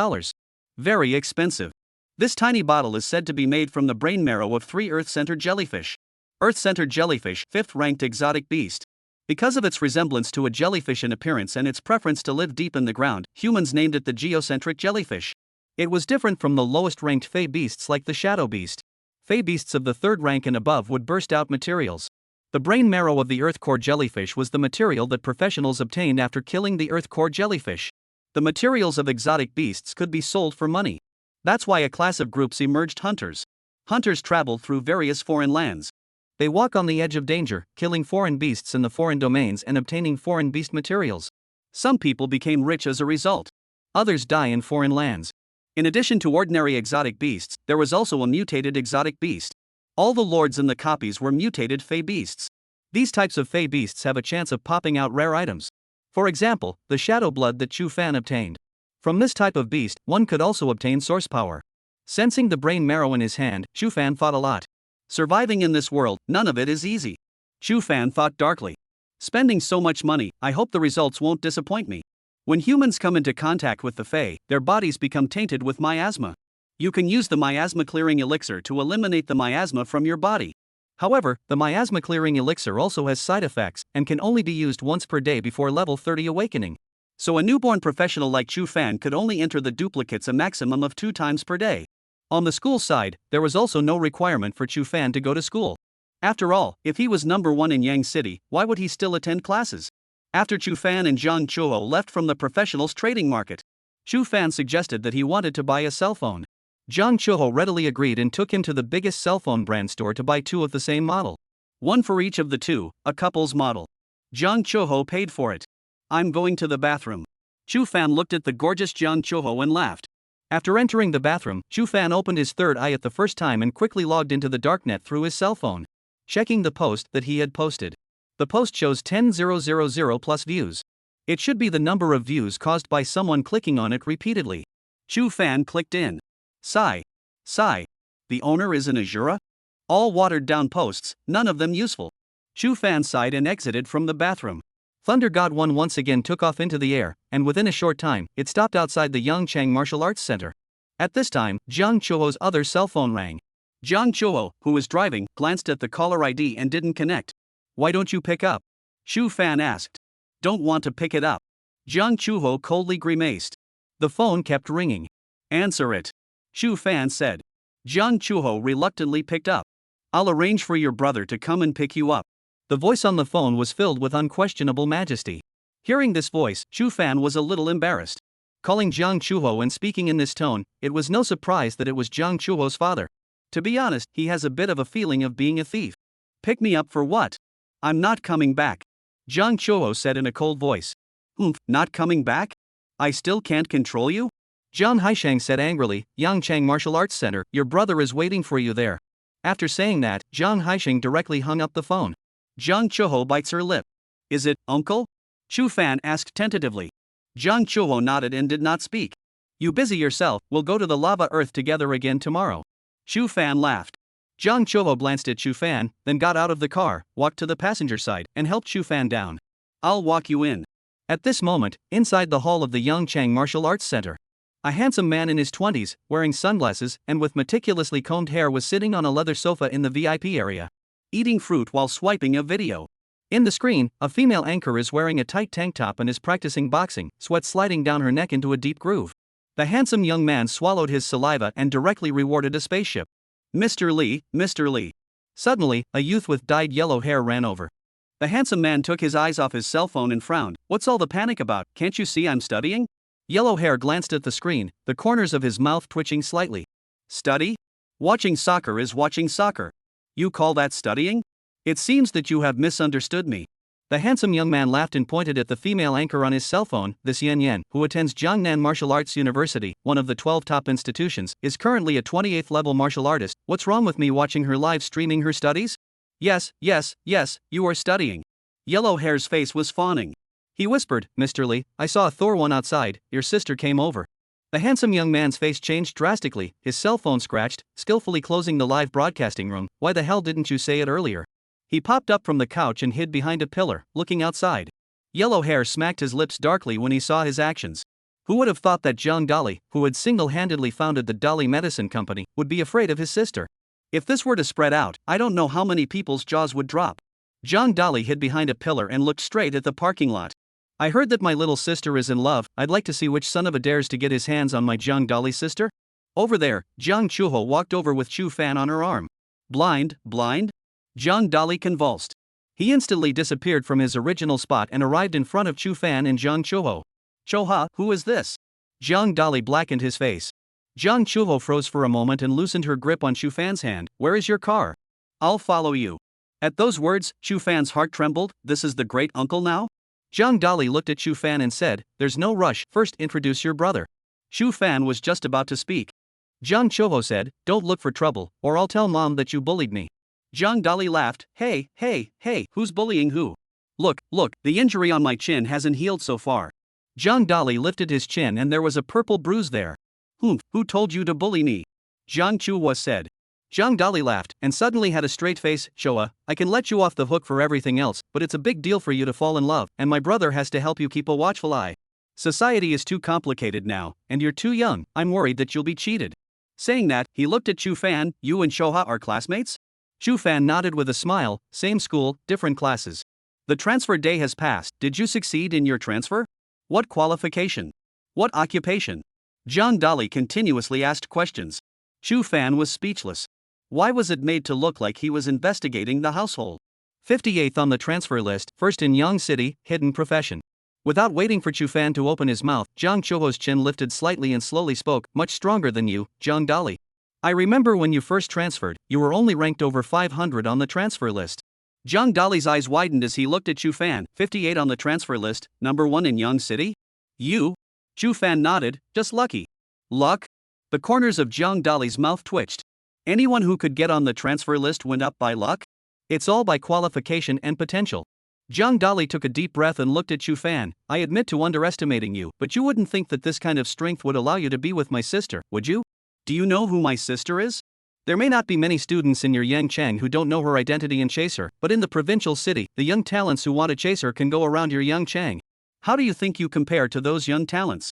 Very expensive. This tiny bottle is said to be made from the brain marrow of 3 Earth-centered jellyfish. Earth-centered jellyfish, 5th-ranked exotic beast. Because of its resemblance to a jellyfish in appearance and its preference to live deep in the ground, humans named it the geocentric jellyfish. It was different from the lowest-ranked fey beasts like the shadow beast. Fey beasts of the 3rd rank and above would burst out materials. The brain marrow of the earth core jellyfish was the material that professionals obtained after killing the earth core jellyfish. The materials of exotic beasts could be sold for money. That's why a class of groups emerged: hunters. Hunters travel through various foreign lands. They walk on the edge of danger, killing foreign beasts in the foreign domains and obtaining foreign beast materials. Some people became rich as a result. Others die in foreign lands. In addition to ordinary exotic beasts, there was also a mutated exotic beast. All the lords in the copies were mutated fey beasts. These types of fey beasts have a chance of popping out rare items. For example, the shadow blood that Chu Fan obtained. From this type of beast, one could also obtain source power. Sensing the brain marrow in his hand, Chu Fan thought a lot. Surviving in this world, none of it is easy. Chu Fan thought darkly. Spending so much money, I hope the results won't disappoint me. When humans come into contact with the Fae, their bodies become tainted with miasma. You can use the miasma clearing elixir to eliminate the miasma from your body. However, the miasma clearing elixir also has side effects and can only be used once per day before level 30 awakening. So a newborn professional like Chu Fan could only enter the duplicates a maximum of 2 times per day. On the school side, there was also no requirement for Chu Fan to go to school. After all, if he was number 1 in Yang City, why would he still attend classes? After Chu Fan and Jiang Chuho left from the professionals trading market, Chu Fan suggested that he wanted to buy a cell phone. Jiang Chuho readily agreed and took him to the biggest cell phone brand store to buy 2 of the same model. One for each of the 2, a couple's model. Jiang Chuho paid for it. I'm going to the bathroom. Chu Fan looked at the gorgeous Jiang Chuho and laughed. After entering the bathroom, Chu Fan opened his third eye at the first time and quickly logged into the Darknet through his cell phone. Checking the post that he had posted. The post shows 10,000 plus views. It should be the number of views caused by someone clicking on it repeatedly. Chu Fan clicked in. Sigh. The owner is an Asura? All watered down posts, none of them useful. Chu Fan sighed and exited from the bathroom. Thunder God 1 once again took off into the air, and within a short time, it stopped outside the Gu Cheng Martial Arts Center. At this time, Jiang Chuho's other cell phone rang. Jiang Chuho, who was driving, glanced at the caller ID and didn't connect. Why don't you pick up? Chu Fan asked. Don't want to pick it up. Jiang Chuho coldly grimaced. The phone kept ringing. Answer it. Chu Fan said. Jiang Chuho reluctantly picked up. I'll arrange for your brother to come and pick you up. The voice on the phone was filled with unquestionable majesty. Hearing this voice, Chu Fan was a little embarrassed. Calling Jiang Chuho and speaking in this tone, it was no surprise that it was Jiang Chuho's father. To be honest, he has a bit of a feeling of being a thief. Pick me up for what? I'm not coming back. Jiang Chuho said in a cold voice. Not coming back? I still can't control you? Jiang Haisheng said angrily, Yangchang Martial Arts Center, your brother is waiting for you there. After saying that, Jiang Haisheng directly hung up the phone. Jiang Chuho bites her lip. Is it, uncle? Chu Fan asked tentatively. Jiang Chuho nodded and did not speak. You busy yourself, we'll go to the lava earth together again tomorrow. Chu Fan laughed. Jiang Chuho glanced at Chu Fan, then got out of the car, walked to the passenger side, and helped Chu Fan down. I'll walk you in. At this moment, inside the hall of the Yangchang Martial Arts Center, a handsome man in his 20s, wearing sunglasses and with meticulously combed hair was sitting on a leather sofa in the VIP area, eating fruit while swiping a video. In the screen, a female anchor is wearing a tight tank top and is practicing boxing, sweat sliding down her neck into a deep groove. The handsome young man swallowed his saliva and directly rewarded a spaceship. Mr. Lee, Mr. Lee. Suddenly, a youth with dyed yellow hair ran over. The handsome man took his eyes off his cell phone and frowned. What's all the panic about? Can't you see I'm studying? Yellow hair glanced at the screen, the corners of his mouth twitching slightly. Study? Watching soccer is watching soccer. You call that studying? It seems that you have misunderstood me. The handsome young man laughed and pointed at the female anchor on his cell phone. This Yan Yan, who attends Jiangnan Martial Arts University, one of the 12 top institutions, is currently a 28th level martial artist. What's wrong with me watching her live streaming her studies? Yes, you are studying. Yellow hair's face was fawning. He whispered, Mr. Lee, I saw a Thor one outside, your sister came over. The handsome young man's face changed drastically, his cell phone scratched, skillfully closing the live broadcasting room. Why the hell didn't you say it earlier? He popped up from the couch and hid behind a pillar, looking outside. Yellow hair smacked his lips darkly when he saw his actions. Who would have thought that Jiang Dali, who had single-handedly founded the Dali Medicine Company, would be afraid of his sister? If this were to spread out, I don't know how many people's jaws would drop. Jiang Dali hid behind a pillar and looked straight at the parking lot. I heard that my little sister is in love. I'd like to see which son of a dares to get his hands on my Jiang Dali sister. Over there, Jiang Chuho walked over with Chu Fan on her arm. Blind? Jiang Dali convulsed. He instantly disappeared from his original spot and arrived in front of Chu Fan and Jiang Chuho. Choha, who is this? Jiang Dali blackened his face. Jiang Chuho froze for a moment and loosened her grip on Chu Fan's hand. Where is your car? I'll follow you. At those words, Chu Fan's heart trembled. This is the great uncle now? Jiang Dali looked at Chu Fan and said, There's no rush, first introduce your brother. Chu Fan was just about to speak. Jiang Chuho said, Don't look for trouble, or I'll tell mom that you bullied me. Jiang Dali laughed, Hey, who's bullying who? Look, the injury on my chin hasn't healed so far. Jiang Dali lifted his chin and there was a purple bruise there. Who told you to bully me? Jiang Chuho said. Jiang Dali laughed, and suddenly had a straight face. Showa, I can let you off the hook for everything else, but it's a big deal for you to fall in love, and my brother has to help you keep a watchful eye. Society is too complicated now, and you're too young. I'm worried that you'll be cheated. Saying that, he looked at Chu Fan. You and Shoha are classmates? Chu Fan nodded with a smile. Same school, different classes. The transfer day has passed. Did you succeed in your transfer? What qualification? What occupation? Jiang Dali continuously asked questions. Chu Fan was speechless. Why was it made to look like he was investigating the household? 58th on the transfer list, first in Yang City, hidden profession. Without waiting for Chu Fan to open his mouth, Jiang Chuho's chin lifted slightly and slowly spoke, Much stronger than you, Jiang Dali. I remember when you first transferred, you were only ranked over 500 on the transfer list. Jiang Dali's eyes widened as he looked at Chu Fan. 58 on the transfer list, number 1 in Yang City? You? Chu Fan nodded, just lucky. Luck? The corners of Jiang Dali's mouth twitched. Anyone who could get on the transfer list went up by luck? It's all by qualification and potential. Jiang Dali took a deep breath and looked at Chu Fan. I admit to underestimating you, but you wouldn't think that this kind of strength would allow you to be with my sister, would you? Do you know who my sister is? There may not be many students in your Yangchang who don't know her identity and chase her, but in the provincial city, the young talents who want to chase her can go around your Yangchang. How do you think you compare to those young talents?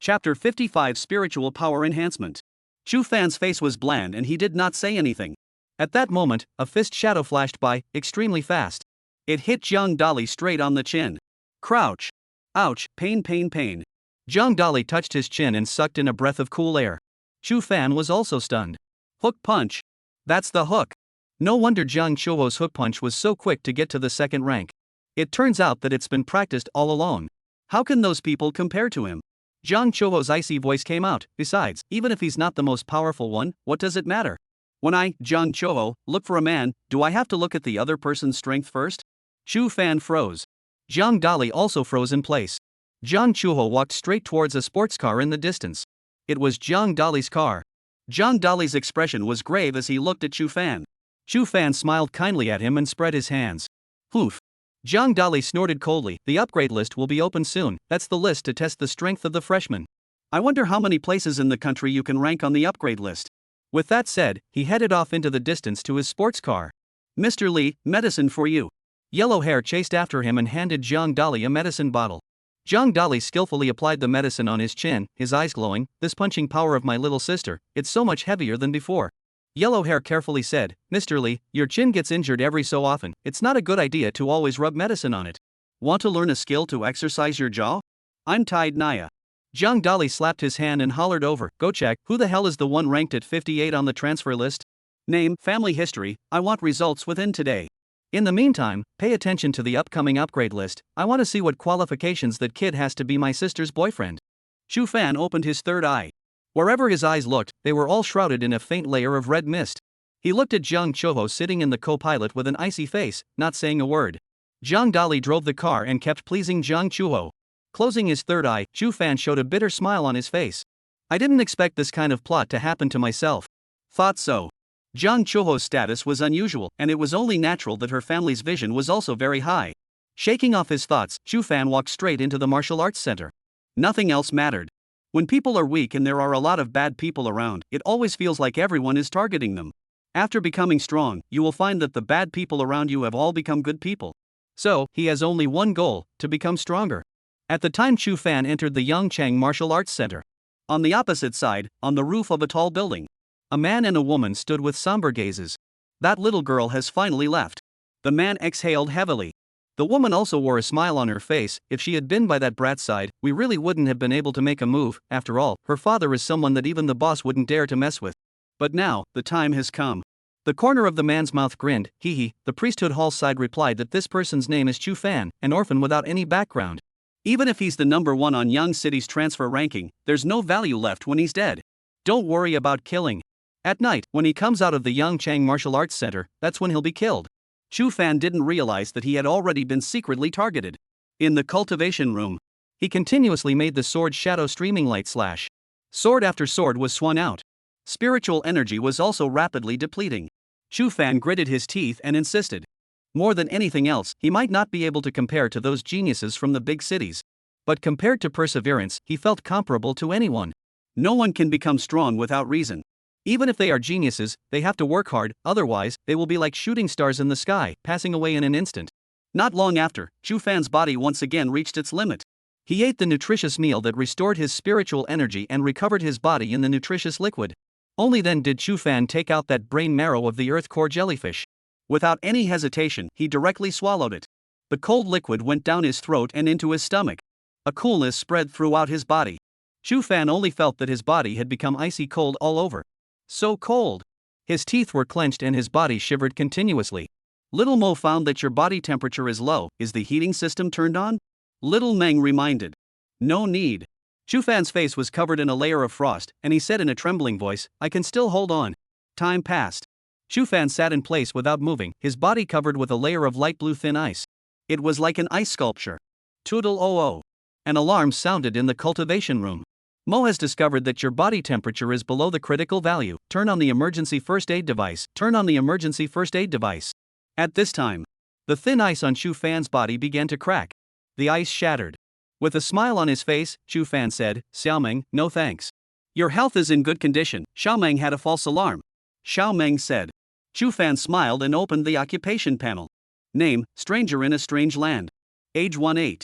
Chapter 55 Spiritual Power Enhancement. Chu Fan's face was bland and he did not say anything. At that moment, a fist shadow flashed by, extremely fast. It hit Jiang Dali straight on the chin. Crouch. Ouch, pain. Jiang Dali touched his chin and sucked in a breath of cool air. Chu Fan was also stunned. Hook punch. That's the hook. No wonder Jiang Chuho's hook punch was so quick to get to the second rank. It turns out that it's been practiced all along. How can those people compare to him? Jiang Chuho's icy voice came out. Besides, even if he's not the most powerful one, what does it matter? When I, Jiang Chuho, look for a man, do I have to look at the other person's strength first? Chu Fan froze. Jiang Dali also froze in place. Jiang Chuho walked straight towards a sports car in the distance. It was Jiang Dali's car. Jiang Dali's expression was grave as he looked at Chu Fan. Chu Fan smiled kindly at him and spread his hands. Poof. Jiang Dali snorted coldly. The upgrade list will be open soon. That's the list to test the strength of the freshman. I wonder how many places in the country you can rank on the upgrade list. With that said, he headed off into the distance to his sports car. Mr. Li, medicine for you. Yellow Hair chased after him and handed Jiang Dali a medicine bottle. Jiang Dali skillfully applied the medicine on his chin, his eyes glowing. This punching power of my little sister, it's so much heavier than before. Yellow Hair carefully said, Mr. Li, your chin gets injured every so often. It's not a good idea to always rub medicine on it. Want to learn a skill to exercise your jaw? I'm tied Naya. Jiang Dali slapped his hand and hollered over, Go check, who the hell is the one ranked at 58 on the transfer list? Name, family history, I want results within today. In the meantime, pay attention to the upcoming upgrade list. I want to see what qualifications that kid has to be my sister's boyfriend. Chu Fan opened his third eye. Wherever his eyes looked, they were all shrouded in a faint layer of red mist. He looked at Jiang Chuho sitting in the co-pilot with an icy face, not saying a word. Jiang Dali drove the car and kept pleasing Jiang Chuho. Closing his third eye, Chu Fan showed a bitter smile on his face. I didn't expect this kind of plot to happen to myself. Thought so. Jiang Chuho's status was unusual, and it was only natural that her family's vision was also very high. Shaking off his thoughts, Chu Fan walked straight into the martial arts center. Nothing else mattered. When people are weak and there are a lot of bad people around, it always feels like everyone is targeting them. After becoming strong, you will find that the bad people around you have all become good people. So, he has only one goal, to become stronger. At the time Chu Fan entered the Gu Cheng Martial Arts Center. On the opposite side, on the roof of a tall building, a man and a woman stood with somber gazes. That little girl has finally left. The man exhaled heavily. The woman also wore a smile on her face. If she had been by that brat's side, we really wouldn't have been able to make a move. After all, her father is someone that even the boss wouldn't dare to mess with. But now, the time has come. The corner of the man's mouth grinned. Hee hee. The priesthood hall side replied that this person's name is Chu Fan, an orphan without any background. Even if he's the number one on Yang City's transfer ranking, there's no value left when he's dead. Don't worry about killing. At night, when he comes out of the Gu Cheng Martial Arts Center, that's when he'll be killed. Chu Fan didn't realize that he had already been secretly targeted. In the cultivation room, he continuously made the sword shadow streaming light slash. Sword after sword was swung out. Spiritual energy was also rapidly depleting. Chu Fan gritted his teeth and insisted. More than anything else, he might not be able to compare to those geniuses from the big cities. But compared to perseverance, he felt comparable to anyone. No one can become strong without reason. Even if they are geniuses, they have to work hard, otherwise, they will be like shooting stars in the sky, passing away in an instant. Not long after, Chu Fan's body once again reached its limit. He ate the nutritious meal that restored his spiritual energy and recovered his body in the nutritious liquid. Only then did Chu Fan take out that brain marrow of the earth core jellyfish. Without any hesitation, he directly swallowed it. The cold liquid went down his throat and into his stomach. A coolness spread throughout his body. Chu Fan only felt that his body had become icy cold all over. So cold. His teeth were clenched and his body shivered continuously. Little Mo found that your body temperature is low. Is the heating system turned on? Little Meng reminded. No need. Chu Fan's face was covered in a layer of frost, and he said in a trembling voice, I can still hold on. Time passed. Chu Fan sat in place without moving, his body covered with a layer of light blue thin ice. It was like an ice sculpture. Toodle oh. An alarm sounded in the cultivation room. Mo has discovered that your body temperature is below the critical value. Turn on the emergency first aid device. Turn on the emergency first aid device. At this time, the thin ice on Chu Fan's body began to crack. The ice shattered. With a smile on his face, Chu Fan said, Xiaomeng, no thanks. Your health is in good condition. Xiaomeng had a false alarm. Xiaomeng said. Chu Fan smiled and opened the occupation panel. Name, stranger in a strange land. Age 18.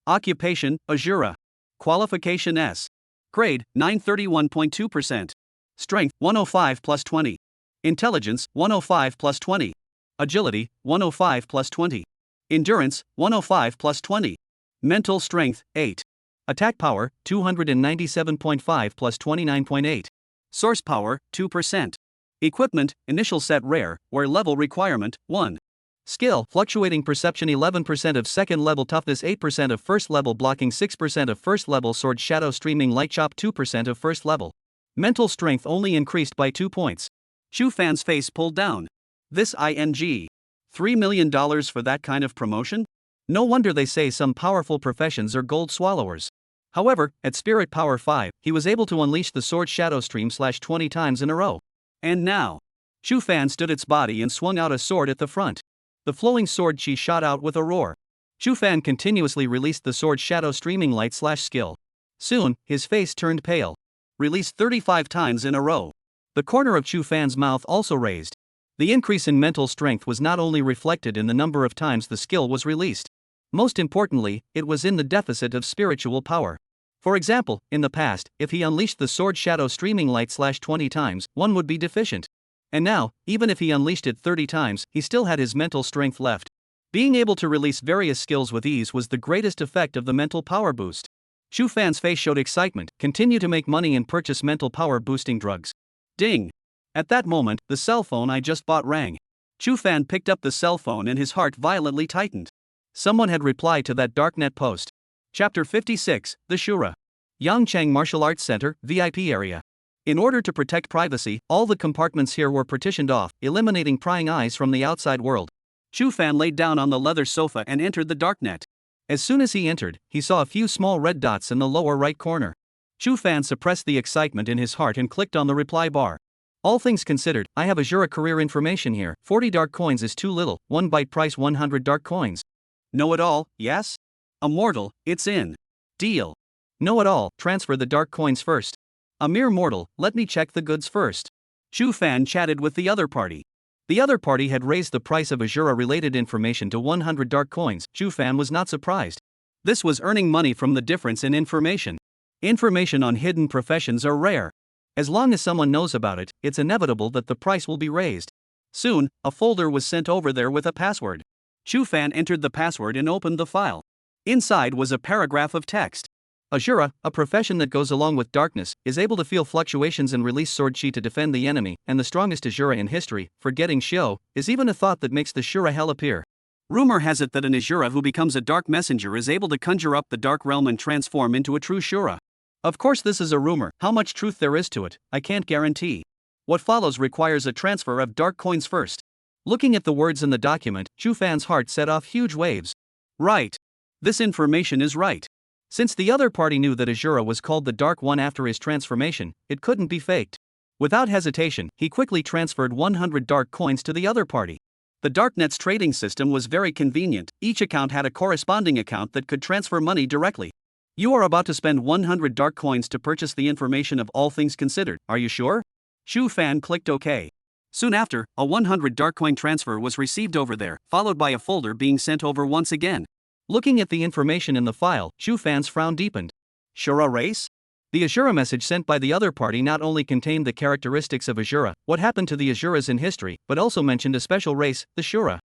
Occupation, Asura. Qualification S. Grade, 931.2%. Strength, 105 plus 20. Intelligence, 105 plus 20. Agility, 105 plus 20. Endurance, 105 plus 20. Mental strength, 8. Attack power, 297.5 plus 29.8. Source power, 2%. Equipment, initial set rare, where level requirement, 1. Skill, fluctuating perception 11% of second level toughness 8% of first level blocking 6% of first level sword shadow streaming light chop 2% of first level. Mental strength only increased by 2 points. Chu Fan's face pulled down. This ing. $3 million for that kind of promotion? No wonder they say some powerful professions are gold swallowers. However, at Spirit Power 5, he was able to unleash the sword Shadow Stream /20 times in a row. And now, Chu Fan stood its body and swung out a sword at the front. The flowing sword chi shot out with a roar. Chu Fan continuously released the sword Shadow Streaming Light /skill. Soon, his face turned pale. Released 35 times in a row. The corner of Chu Fan's mouth also raised. The increase in mental strength was not only reflected in the number of times the skill was released. Most importantly, it was in the deficit of spiritual power. For example, in the past, if he unleashed the sword Shadow Streaming Light /20 times, one would be deficient. And now, even if he unleashed it 30 times, he still had his mental strength left. Being able to release various skills with ease was the greatest effect of the mental power boost. Chu Fan's face showed excitement, continue to make money and purchase mental power boosting drugs. Ding! At that moment, the cell phone I just bought rang. Chu Fan picked up the cell phone and his heart violently tightened. Someone had replied to that Darknet post. Chapter 56, The Shura. Gu Cheng Martial Arts Center, VIP area. In order to protect privacy, all the compartments here were partitioned off, eliminating prying eyes from the outside world. Chu Fan laid down on the leather sofa and entered the Darknet. As soon as he entered, he saw a few small red dots in the lower right corner. Chu Fan suppressed the excitement in his heart and clicked on the reply bar. All things considered, I have Asura career information here. 40 dark coins is too little, 1 byte price 100 dark coins. Know it all, yes? A mortal, it's in. Deal. Know it all, transfer the dark coins first. A mere mortal, let me check the goods first. Chu Fan chatted with the other party. The other party had raised the price of Asura related information to 100 dark coins. Chu Fan was not surprised. This was earning money from the difference in information. Information on hidden professions are rare. As long as someone knows about it, it's inevitable that the price will be raised. Soon, a folder was sent over there with a password. Chu Fan entered the password and opened the file. Inside was a paragraph of text. Asura, a profession that goes along with darkness, is able to feel fluctuations and release sword chi to defend the enemy, and the strongest Asura in history, forgetting Shio, is even a thought that makes the Shura hell appear. Rumor has it that an Asura who becomes a dark messenger is able to conjure up the dark realm and transform into a true Shura. Of course this is a rumor, how much truth there is to it, I can't guarantee. What follows requires a transfer of dark coins first. Looking at the words in the document, Chu Fan's heart set off huge waves. Right. This information is right. Since the other party knew that Asura was called the Dark One after his transformation, it couldn't be faked. Without hesitation, he quickly transferred 100 dark coins to the other party. The Darknet's trading system was very convenient, each account had a corresponding account that could transfer money directly. You are about to spend 100 dark coins to purchase the information of all things considered, are you sure? Chu Fan clicked OK. Soon after, a 100 dark coin transfer was received over there, followed by a folder being sent over once again. Looking at the information in the file, Chu Fan's frown deepened. Shura race? The Asura message sent by the other party not only contained the characteristics of Asura, what happened to the Asuras in history, but also mentioned a special race, the Shura.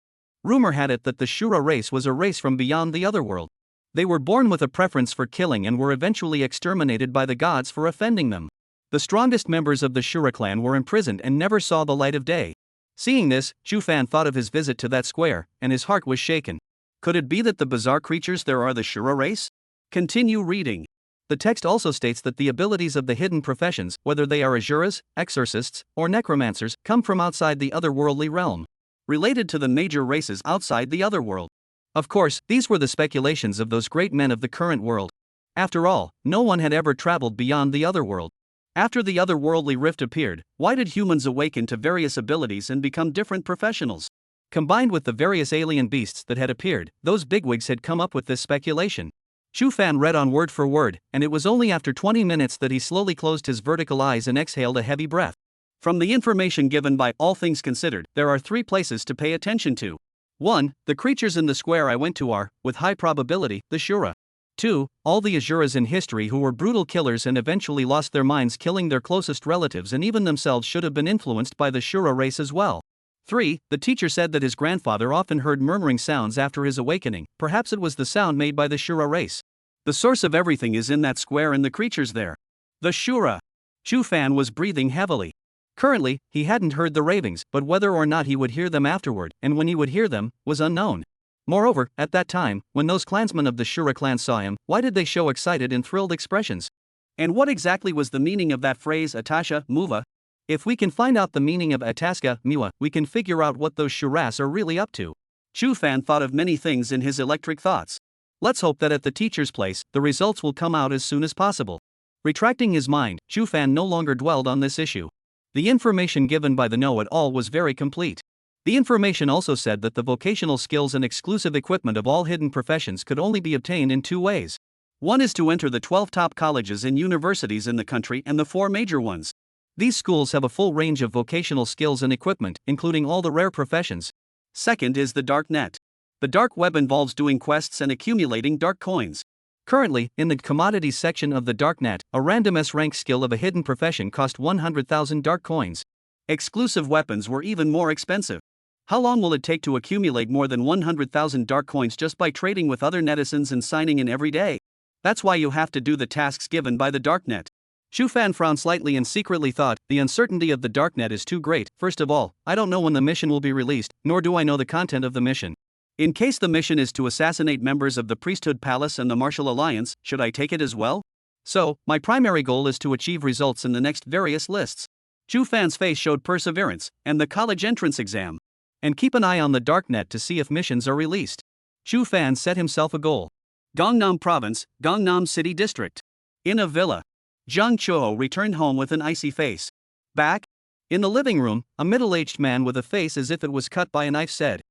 Rumor had it that the Shura race was a race from beyond the other world. They were born with a preference for killing and were eventually exterminated by the gods for offending them. The strongest members of the Shura clan were imprisoned and never saw the light of day. Seeing this, Chu Fan thought of his visit to that square, and his heart was shaken. Could it be that the bizarre creatures there are the Shura race? Continue reading. The text also states that the abilities of the hidden professions, whether they are Asuras, exorcists, or necromancers, come from outside the otherworldly realm. Related to the major races outside the otherworld. Of course, these were the speculations of those great men of the current world. After all, no one had ever traveled beyond the otherworld. After the otherworldly rift appeared, why did humans awaken to various abilities and become different professionals? Combined with the various alien beasts that had appeared, those bigwigs had come up with this speculation. Chu Fan read on word for word, and it was only after 20 minutes that he slowly closed his vertical eyes and exhaled a heavy breath. From the information given by All Things Considered, there are 3 places to pay attention to. 1. The creatures in the square I went to are, with high probability, the Shura. 2. All the Asuras in history who were brutal killers and eventually lost their minds killing their closest relatives and even themselves should have been influenced by the Shura race as well. 3. The teacher said that his grandfather often heard murmuring sounds after his awakening, perhaps it was the sound made by the Shura race. The source of everything is in that square and the creatures there. The Shura. Chu Fan was breathing heavily. Currently, he hadn't heard the ravings, but whether or not he would hear them afterward, and when he would hear them, was unknown. Moreover, at that time, when those clansmen of the Shura clan saw him, why did they show excited and thrilled expressions? And what exactly was the meaning of that phrase Atasha, Muva? If we can find out the meaning of Ataska, Miwa, we can figure out what those Shuras are really up to. Chu Fan thought of many things in his electric thoughts. Let's hope that at the teacher's place, the results will come out as soon as possible. Retracting his mind, Chu Fan no longer dwelled on this issue. The information given by the know-it-all was very complete. The information also said that the vocational skills and exclusive equipment of all hidden professions could only be obtained in 2 ways. One is to enter the 12 top colleges and universities in the country and the 4 major ones. These schools have a full range of vocational skills and equipment, including all the rare professions. Second is the Darknet. The dark web involves doing quests and accumulating dark coins. Currently, in the commodities section of the Darknet, a random S-rank skill of a hidden profession cost 100,000 dark coins. Exclusive weapons were even more expensive. How long will it take to accumulate more than 100,000 dark coins just by trading with other netizens and signing in every day? That's why you have to do the tasks given by the Darknet. Chu Fan frowned slightly and secretly thought, the uncertainty of the Darknet is too great. First of all, I don't know when the mission will be released, nor do I know the content of the mission. In case the mission is to assassinate members of the Priesthood Palace and the Martial Alliance, should I take it as well? So, my primary goal is to achieve results in the next various lists. Chu Fan's face showed perseverance, and the college entrance exam. And keep an eye on the Darknet to see if missions are released. Chu Fan set himself a goal. Gangnam Province, Gangnam City District. In a villa. Jiang Chuho returned home with an icy face. Back? In the living room, a middle-aged man with a face as if it was cut by a knife said.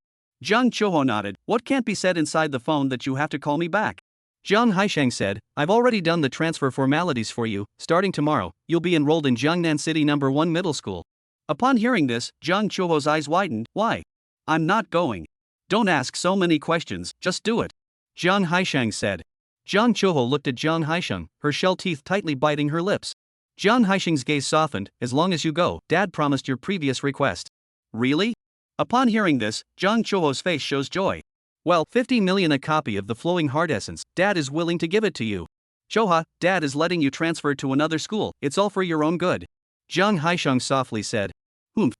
Jiang Chuho nodded. What can't be said inside the phone that you have to call me back? Jiang Haisheng said, I've already done the transfer formalities for you. Starting tomorrow, you'll be enrolled in Jiangnan City No. 1 Middle School. Upon hearing this, Jiang Chuho's eyes widened. Why? I'm not going. Don't ask so many questions, just do it. Jiang Haisheng said. Jiang Chuho looked at Jiang Haisheng, her shell teeth tightly biting her lips. Jiang Haisheng's gaze softened. As long as you go, Dad promised your previous request. Really? Upon hearing this, Jiang Chuho's face shows joy. Well, 50 million a copy of the flowing heart essence, Dad is willing to give it to you. Choha, Dad is letting you transfer to another school, it's all for your own good. Jiang Haisheng softly said.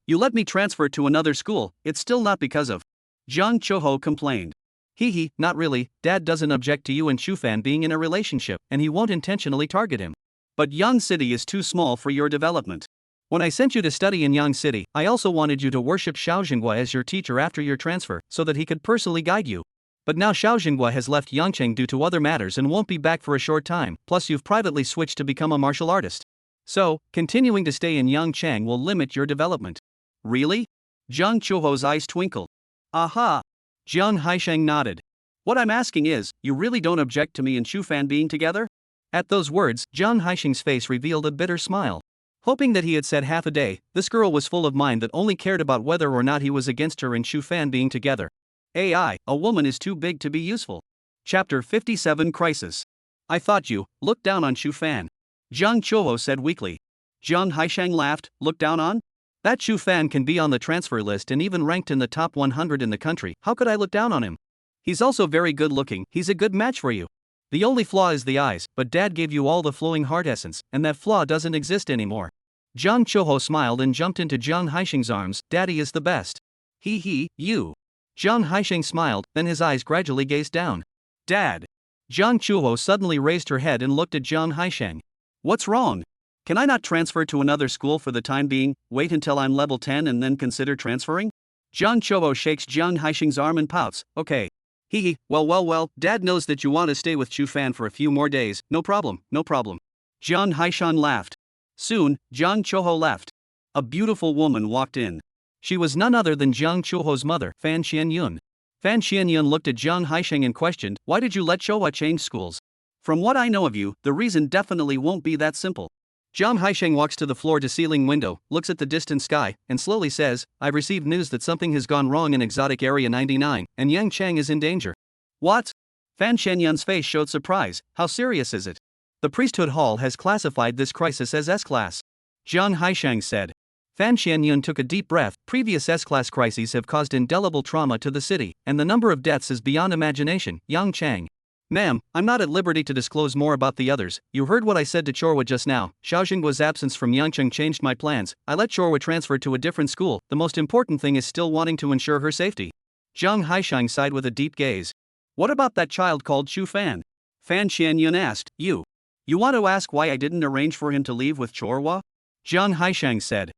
You let me transfer to another school, it's still not because of. Jiang Chuho complained. Hee, not really, Dad doesn't object to you and Chu Fan being in a relationship, and he won't intentionally target him. But Yang City is too small for your development. When I sent you to study in Yang City, I also wanted you to worship Xiao Jinghua as your teacher after your transfer, so that he could personally guide you. But now Xiao Jinghua has left Yangcheng due to other matters and won't be back for a short time, plus you've privately switched to become a martial artist. So, continuing to stay in Yangcheng will limit your development. Really? Jiang Chuho's eyes twinkled. Aha! Jiang Haisheng nodded. What I'm asking is, you really don't object to me and Chu Fan being together? At those words, Jiang Haisheng's face revealed a bitter smile. Hoping that he had said half a day, this girl was full of mind that only cared about whether or not he was against her and Chu Fan being together. AI, a woman is too big to be useful. Chapter 57 Crisis. I thought you looked down on Chu Fan. Jiang Chuho said weakly. Jiang Haisheng laughed. Look down on? That Chu Fan can be on the transfer list and even ranked in the top 100 in the country. How could I look down on him? He's also very good looking, he's a good match for you. The only flaw is the eyes, but Dad gave you all the flowing heart essence, and that flaw doesn't exist anymore. Jiang Chuho smiled and jumped into Jiang Haisheng's arms. Daddy is the best. You. Jiang Haisheng smiled, then his eyes gradually gazed down. Dad. Jiang Chuho suddenly raised her head and looked at Jiang Haisheng. What's wrong? Can I not transfer to another school for the time being, wait until I'm level 10 and then consider transferring? Jiang Chuho shakes Jiang Haisheng's arm and pouts. Okay. Well, Dad knows that you want to stay with Chu Fan for a few more days, no problem. Jiang Haisheng laughed. Soon, Jiang Chuho left. A beautiful woman walked in. She was none other than Jiang Chuho's mother, Fan Xianyun. Fan Xianyun looked at Jiang Haisheng and questioned, why did you let Choa change schools? From what I know of you, the reason definitely won't be that simple. Jiang Haisheng walks to the floor-to-ceiling window, looks at the distant sky, and slowly says, I've received news that something has gone wrong in Exotic Area 99, and Yang Cheng is in danger. What? Fan Xianyun's face showed surprise. How serious is it? The priesthood hall has classified this crisis as S-class. Jiang Haisheng said. Fan Xianyun took a deep breath. Previous S-class crises have caused indelible trauma to the city, and the number of deaths is beyond imagination. Yang Cheng. Ma'am, I'm not at liberty to disclose more about the others. You heard what I said to Chorwa just now. Xiao Jinggua's absence from Yangcheng changed my plans. I let Chorwa transfer to a different school. The most important thing is still wanting to ensure her safety. Jiang Haisheng sighed with a deep gaze. What about that child called Chu Fan? Fan Xianyun asked. You want to ask why I didn't arrange for him to leave with Chorwa? Jiang Haisheng said.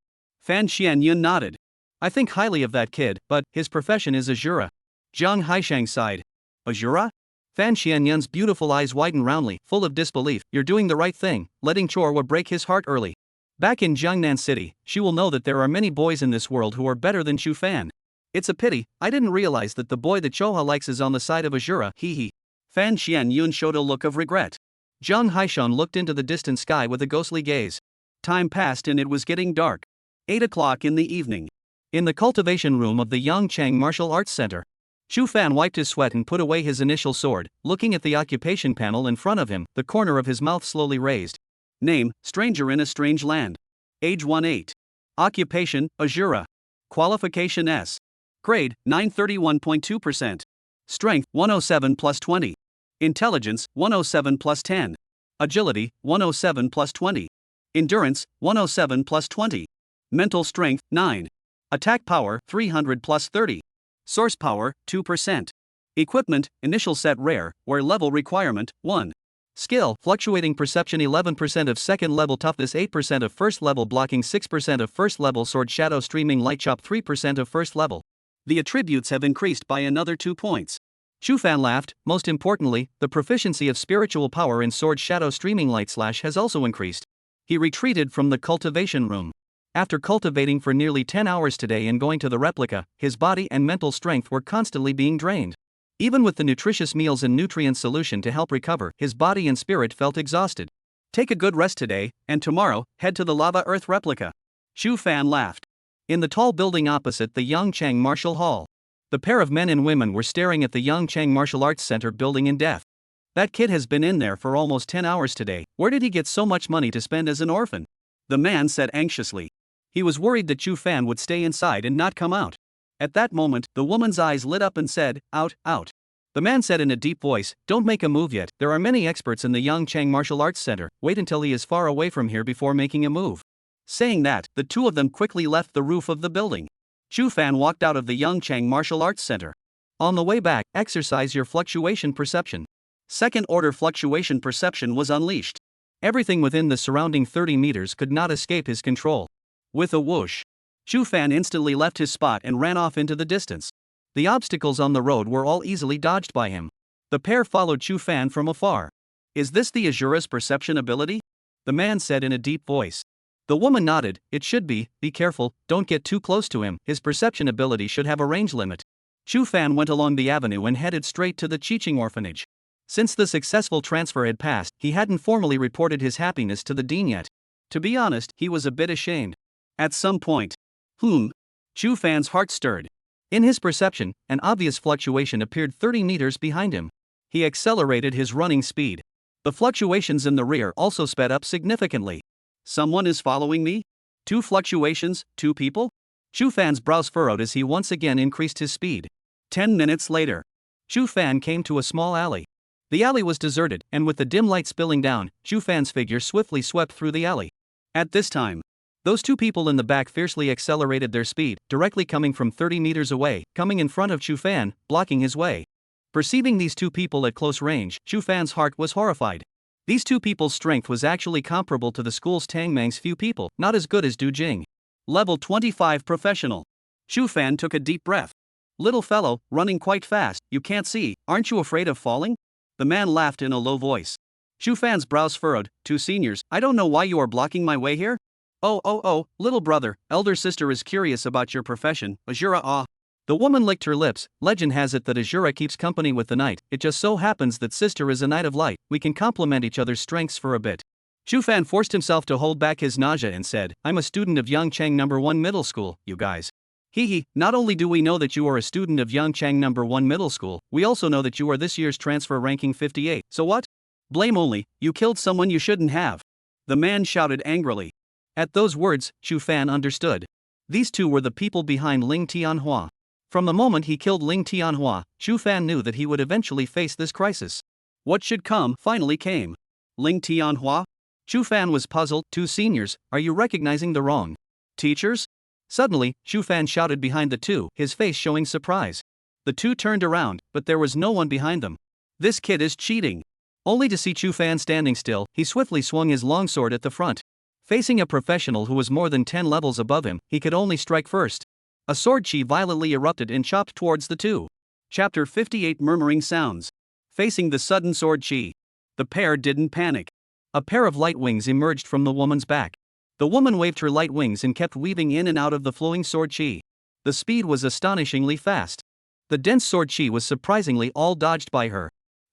Fan Xianyun nodded. I think highly of that kid, but his profession is Asura. Jiang Haishang sighed. Asura? Fan Xianyun's beautiful eyes widened roundly, full of disbelief. You're doing the right thing, letting Chorwa break his heart early. Back in Jiangnan City, she will know that there are many boys in this world who are better than Chu Fan. It's a pity, I didn't realize that the boy that Chuho likes is on the side of Asura, hee. Fan Xianyun showed a look of regret. Jiang Haishan looked into the distant sky with a ghostly gaze. Time passed and it was getting dark. 8 o'clock in the evening. In the cultivation room of the Gu Cheng Martial Arts Center. Chu Fan wiped his sweat and put away his initial sword, looking at the occupation panel in front of him, the corner of his mouth slowly raised. Name, stranger in a strange land. Age 18. Occupation, Asura. Qualification S. Grade, 931.2%. Strength, 107 plus 20. Intelligence, 107 plus 10. Agility, 107 plus 20. Endurance, 107 plus 20. Mental strength, 9. Attack power, 300 plus 30. Source power, 2%. Equipment, initial set rare, where level requirement, 1. Skill, fluctuating perception 11% of second level toughness 8% of first level blocking 6% of first level sword shadow streaming light chop 3% of first level. The attributes have increased by another 2 points. Chu Fan laughed. Most importantly, the proficiency of spiritual power in sword shadow streaming light slash has also increased. He retreated from the cultivation room. After cultivating for nearly 10 hours today and going to the replica, his body and mental strength were constantly being drained. Even with the nutritious meals and nutrient solution to help recover, his body and spirit felt exhausted. Take a good rest today, and tomorrow, head to the Lava Earth replica. Chu Fan laughed. In the tall building opposite the Gu Cheng Martial Hall, the pair of men and women were staring at the Gu Cheng Martial Arts Center building in death. That kid has been in there for almost 10 hours today. Where did he get so much money to spend as an orphan? The man said anxiously. He was worried that Chu Fan would stay inside and not come out. At that moment, the woman's eyes lit up and said, out. The man said in a deep voice, don't make a move yet, there are many experts in the Gu Cheng Martial Arts Center, wait until he is far away from here before making a move. Saying that, the two of them quickly left the roof of the building. Chu Fan walked out of the Gu Cheng Martial Arts Center. On the way back, exercise your fluctuation perception. Second order fluctuation perception was unleashed. Everything within the surrounding 30 meters could not escape his control. With a whoosh, Chu Fan instantly left his spot and ran off into the distance. The obstacles on the road were all easily dodged by him. The pair followed Chu Fan from afar. Is this the Asura's perception ability? The man said in a deep voice. The woman nodded. It should be careful, don't get too close to him, his perception ability should have a range limit. Chu Fan went along the avenue and headed straight to the Chiching orphanage. Since the successful transfer had passed, he hadn't formally reported his happiness to the dean yet. To be honest, he was a bit ashamed. At some point, Chu Fan's heart stirred. In his perception, an obvious fluctuation appeared 30 meters behind him. He accelerated his running speed. The fluctuations in the rear also sped up significantly. Someone is following me? 2 fluctuations, 2 people? Chu Fan's brows furrowed as he once again increased his speed. 10 minutes later, Chu Fan came to a small alley. The alley was deserted, and with the dim light spilling down, Chu Fan's figure swiftly swept through the alley. At this time, those 2 people in the back fiercely accelerated their speed, directly coming from 30 meters away, coming in front of Chu Fan, blocking his way. Perceiving these 2 people at close range, Chu Fan's heart was horrified. These 2 people's strength was actually comparable to the school's Tangmang's few people, not as good as Du Jing. Level 25 Professional. Chu Fan took a deep breath. Little fellow, running quite fast, you can't see, aren't you afraid of falling? The man laughed in a low voice. Chu Fan's brows furrowed. 2 seniors, I don't know why you are blocking my way here? Oh, little brother, elder sister is curious about your profession, Asura. The woman licked her lips. Legend has it that Asura keeps company with the knight. It just so happens that sister is a knight of light. We can complement each other's strengths for a bit. Chu Fan forced himself to hold back his nausea and said, I'm a student of Gu Cheng No. 1 Middle School, you guys. Not only do we know that you are a student of Gu Cheng No. 1 Middle School, we also know that you are this year's transfer ranking 58. So what? Blame only, you killed someone you shouldn't have. The man shouted angrily. At those words, Chu Fan understood. These 2 were the people behind Ling Tianhua. From the moment he killed Ling Tianhua, Chu Fan knew that he would eventually face this crisis. What should come finally came. Ling Tianhua? Chu Fan was puzzled. 2 seniors, are you recognizing the wrong teachers? Suddenly, Chu Fan shouted behind the 2, his face showing surprise. The 2 turned around, but there was no one behind them. This kid is cheating. Only to see Chu Fan standing still, he swiftly swung his longsword at the front. Facing a professional who was more than 10 levels above him, he could only strike first. A sword chi violently erupted and chopped towards the two. Chapter 58 Murmuring Sounds. Facing the sudden sword chi, the pair didn't panic. A pair of light wings emerged from the woman's back. The woman waved her light wings and kept weaving in and out of the flowing sword chi. The speed was astonishingly fast. The dense sword chi was surprisingly all dodged by her.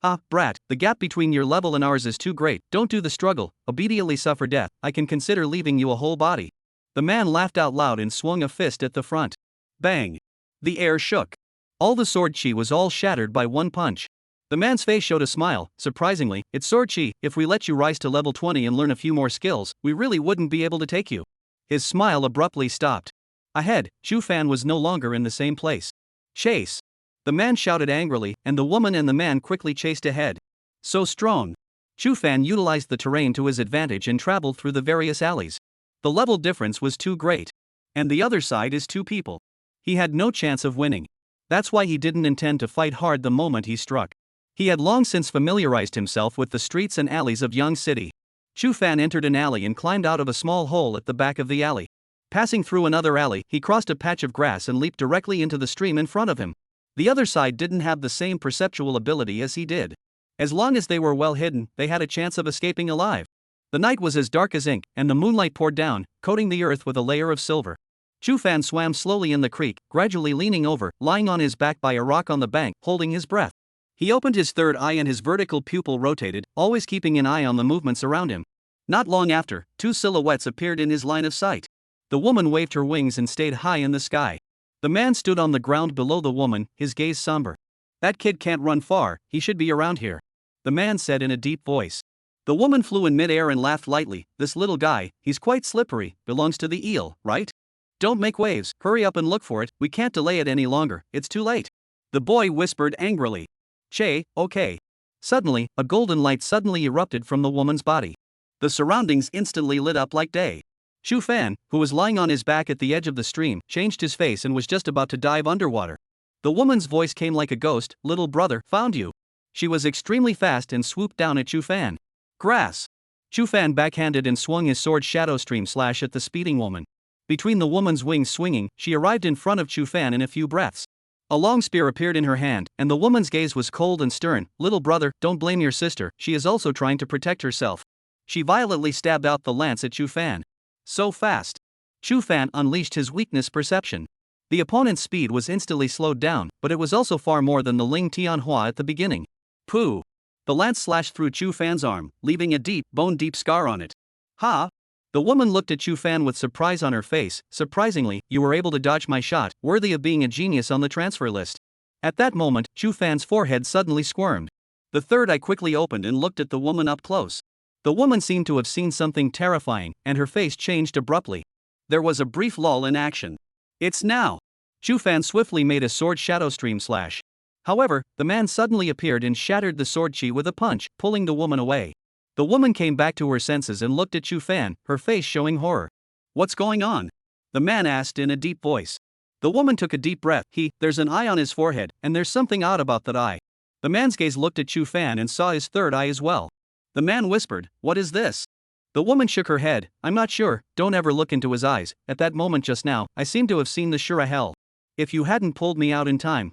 Ah, brat, the gap between your level and ours is too great. Don't do the struggle, obediently suffer death. I can consider leaving you a whole body. The man laughed out loud and swung a fist at the front. Bang! The air shook. All the sword chi was all shattered by one punch. The man's face showed a smile. Surprisingly, it's sword chi. If we let you rise to level 20 and learn a few more skills, we really wouldn't be able to take you. His smile abruptly stopped. Ahead, Chu Fan was no longer in the same place. Chase! The man shouted angrily, and the woman and the man quickly chased ahead. So strong. Chu Fan utilized the terrain to his advantage and traveled through the various alleys. The level difference was too great. And the other side is two people. He had no chance of winning. That's why he didn't intend to fight hard the moment he struck. He had long since familiarized himself with the streets and alleys of Yang City. Chu Fan entered an alley and climbed out of a small hole at the back of the alley. Passing through another alley, he crossed a patch of grass and leaped directly into the stream in front of him. The other side didn't have the same perceptual ability as he did. As long as they were well hidden, they had a chance of escaping alive. The night was as dark as ink, and the moonlight poured down, coating the earth with a layer of silver. Chu Fan swam slowly in the creek, gradually leaning over, lying on his back by a rock on the bank, holding his breath. He opened his third eye and his vertical pupil rotated, always keeping an eye on the movements around him. Not long after, two silhouettes appeared in his line of sight. The woman waved her wings and stayed high in the sky. The man stood on the ground below the woman, his gaze somber. That kid can't run far, he should be around here. The man said in a deep voice. The woman flew in midair and laughed lightly. This little guy, he's quite slippery, belongs to the eel, right? Don't make waves, hurry up and look for it, we can't delay it any longer, it's too late. The boy whispered angrily. Che, okay. Suddenly, a golden light suddenly erupted from the woman's body. The surroundings instantly lit up like day. Chu Fan, who was lying on his back at the edge of the stream, changed his face and was just about to dive underwater. The woman's voice came like a ghost. Little brother, found you. She was extremely fast and swooped down at Chu Fan. Grass. Chu Fan backhanded and swung his sword Shadow Stream Slash at the speeding woman. Between the woman's wings swinging, she arrived in front of Chu Fan in a few breaths. A long spear appeared in her hand, and the woman's gaze was cold and stern. Little brother, don't blame your sister, she is also trying to protect herself. She violently stabbed out the lance at Chu Fan. So fast. Chu Fan unleashed his weakness perception. The opponent's speed was instantly slowed down, but it was also far more than the Ling Tianhua at the beginning. Pooh! The lance slashed through Chu Fan's arm, leaving a deep, bone-deep scar on it. Ha! The woman looked at Chu Fan with surprise on her face. Surprisingly, you were able to dodge my shot, worthy of being a genius on the transfer list. At that moment, Chu Fan's forehead suddenly squirmed. The third eye quickly opened and looked at the woman up close. The woman seemed to have seen something terrifying, and her face changed abruptly. There was a brief lull in action. It's now! Chu Fan swiftly made a sword Shadow Stream Slash. However, the man suddenly appeared and shattered the sword chi with a punch, pulling the woman away. The woman came back to her senses and looked at Chu Fan, her face showing horror. What's going on? The man asked in a deep voice. The woman took a deep breath. There's an eye on his forehead, and there's something odd about that eye. The man's gaze looked at Chu Fan and saw his third eye as well. The man whispered, what is this? The woman shook her head. I'm not sure, don't ever look into his eyes. At that moment just now, I seem to have seen the Shura hell. If you hadn't pulled me out in time,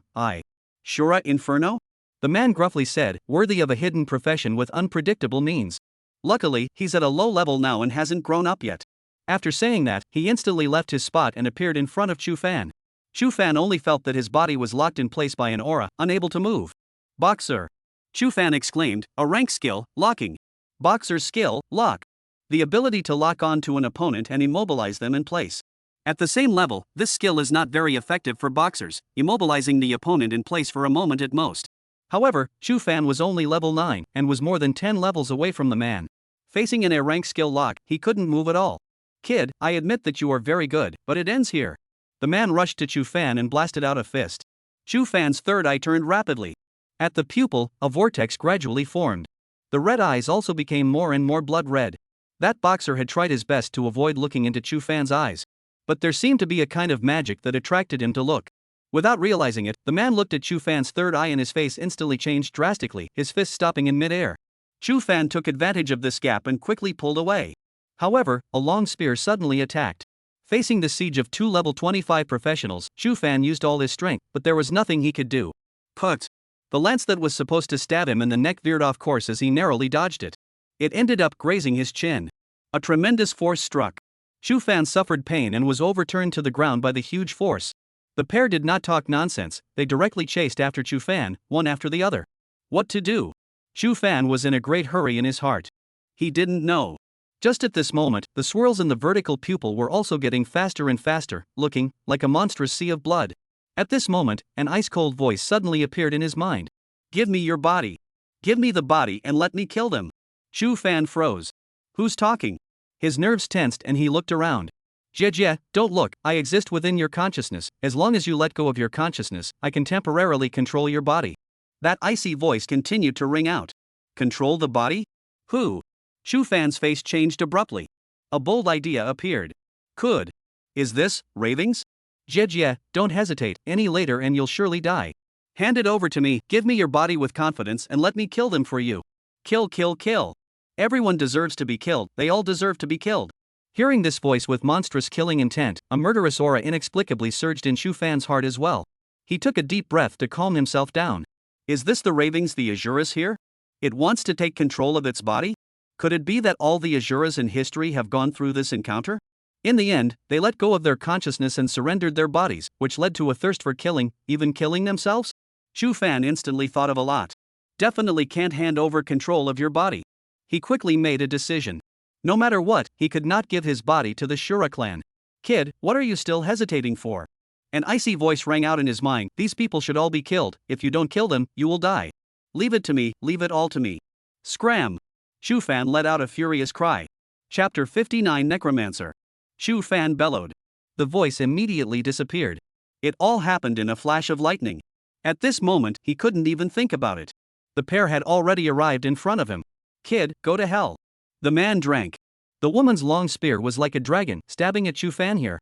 Shura Inferno? The man gruffly said, worthy of a hidden profession with unpredictable means. Luckily, he's at a low level now and hasn't grown up yet. After saying that, he instantly left his spot and appeared in front of Chu Fan. Chu Fan only felt that his body was locked in place by an aura, unable to move. Boxer! Chu Fan exclaimed, a rank skill, locking. Boxer's skill, lock. The ability to lock on to an opponent and immobilize them in place. At the same level, this skill is not very effective for boxers, immobilizing the opponent in place for a moment at most. However, Chu Fan was only level 9 and was more than 10 levels away from the man. Facing an A-rank skill lock, he couldn't move at all. Kid, I admit that you are very good, but it ends here. The man rushed to Chu Fan and blasted out a fist. Chu Fan's third eye turned rapidly. At the pupil, a vortex gradually formed. The red eyes also became more and more blood red. That boxer had tried his best to avoid looking into Chu Fan's eyes. But there seemed to be a kind of magic that attracted him to look. Without realizing it, the man looked at Chu Fan's third eye and his face instantly changed drastically, his fist stopping in midair. Chu Fan took advantage of this gap and quickly pulled away. However, a long spear suddenly attacked. Facing the siege of two level 25 professionals, Chu Fan used all his strength, but there was nothing he could do. Put! The lance that was supposed to stab him in the neck veered off course as he narrowly dodged it. It ended up grazing his chin. A tremendous force struck. Chu Fan suffered pain and was overturned to the ground by the huge force. The pair did not talk nonsense, they directly chased after Chu Fan, one after the other. What to do? Chu Fan was in a great hurry in his heart. He didn't know. Just at this moment, the swirls in the vertical pupil were also getting faster and faster, looking like a monstrous sea of blood. At this moment, an ice-cold voice suddenly appeared in his mind. Give me your body. Give me the body and let me kill them. Chu Fan froze. Who's talking? His nerves tensed and he looked around. Jie, don't look, I exist within your consciousness, as long as you let go of your consciousness, I can temporarily control your body. That icy voice continued to ring out. Control the body? Who? Chu Fan's face changed abruptly. A bold idea appeared. Could. Is this, ravings? Jie, don't hesitate, any later and you'll surely die. Hand it over to me, give me your body with confidence and let me kill them for you. Kill, kill, kill. Everyone deserves to be killed, they all deserve to be killed. Hearing this voice with monstrous killing intent, a murderous aura inexplicably surged in Chu Fan's heart as well. He took a deep breath to calm himself down. Is this the ravings the Asuras here? It wants to take control of its body? Could it be that all the Asuras in history have gone through this encounter? In the end, they let go of their consciousness and surrendered their bodies, which led to a thirst for killing, even killing themselves? Chu Fan instantly thought of a lot. Definitely can't hand over control of your body. He quickly made a decision. No matter what, he could not give his body to the Shura clan. Kid, what are you still hesitating for? An icy voice rang out in his mind. These people should all be killed, if you don't kill them, you will die. Leave it to me, leave it all to me. Scram! Chu Fan let out a furious cry. Chapter 59 Necromancer. Chu Fan bellowed. The voice immediately disappeared. It all happened in a flash of lightning. At this moment, he couldn't even think about it. The pair had already arrived in front of him. Kid, go to hell. The man drank. The woman's long spear was like a dragon, stabbing at Chu Fan here.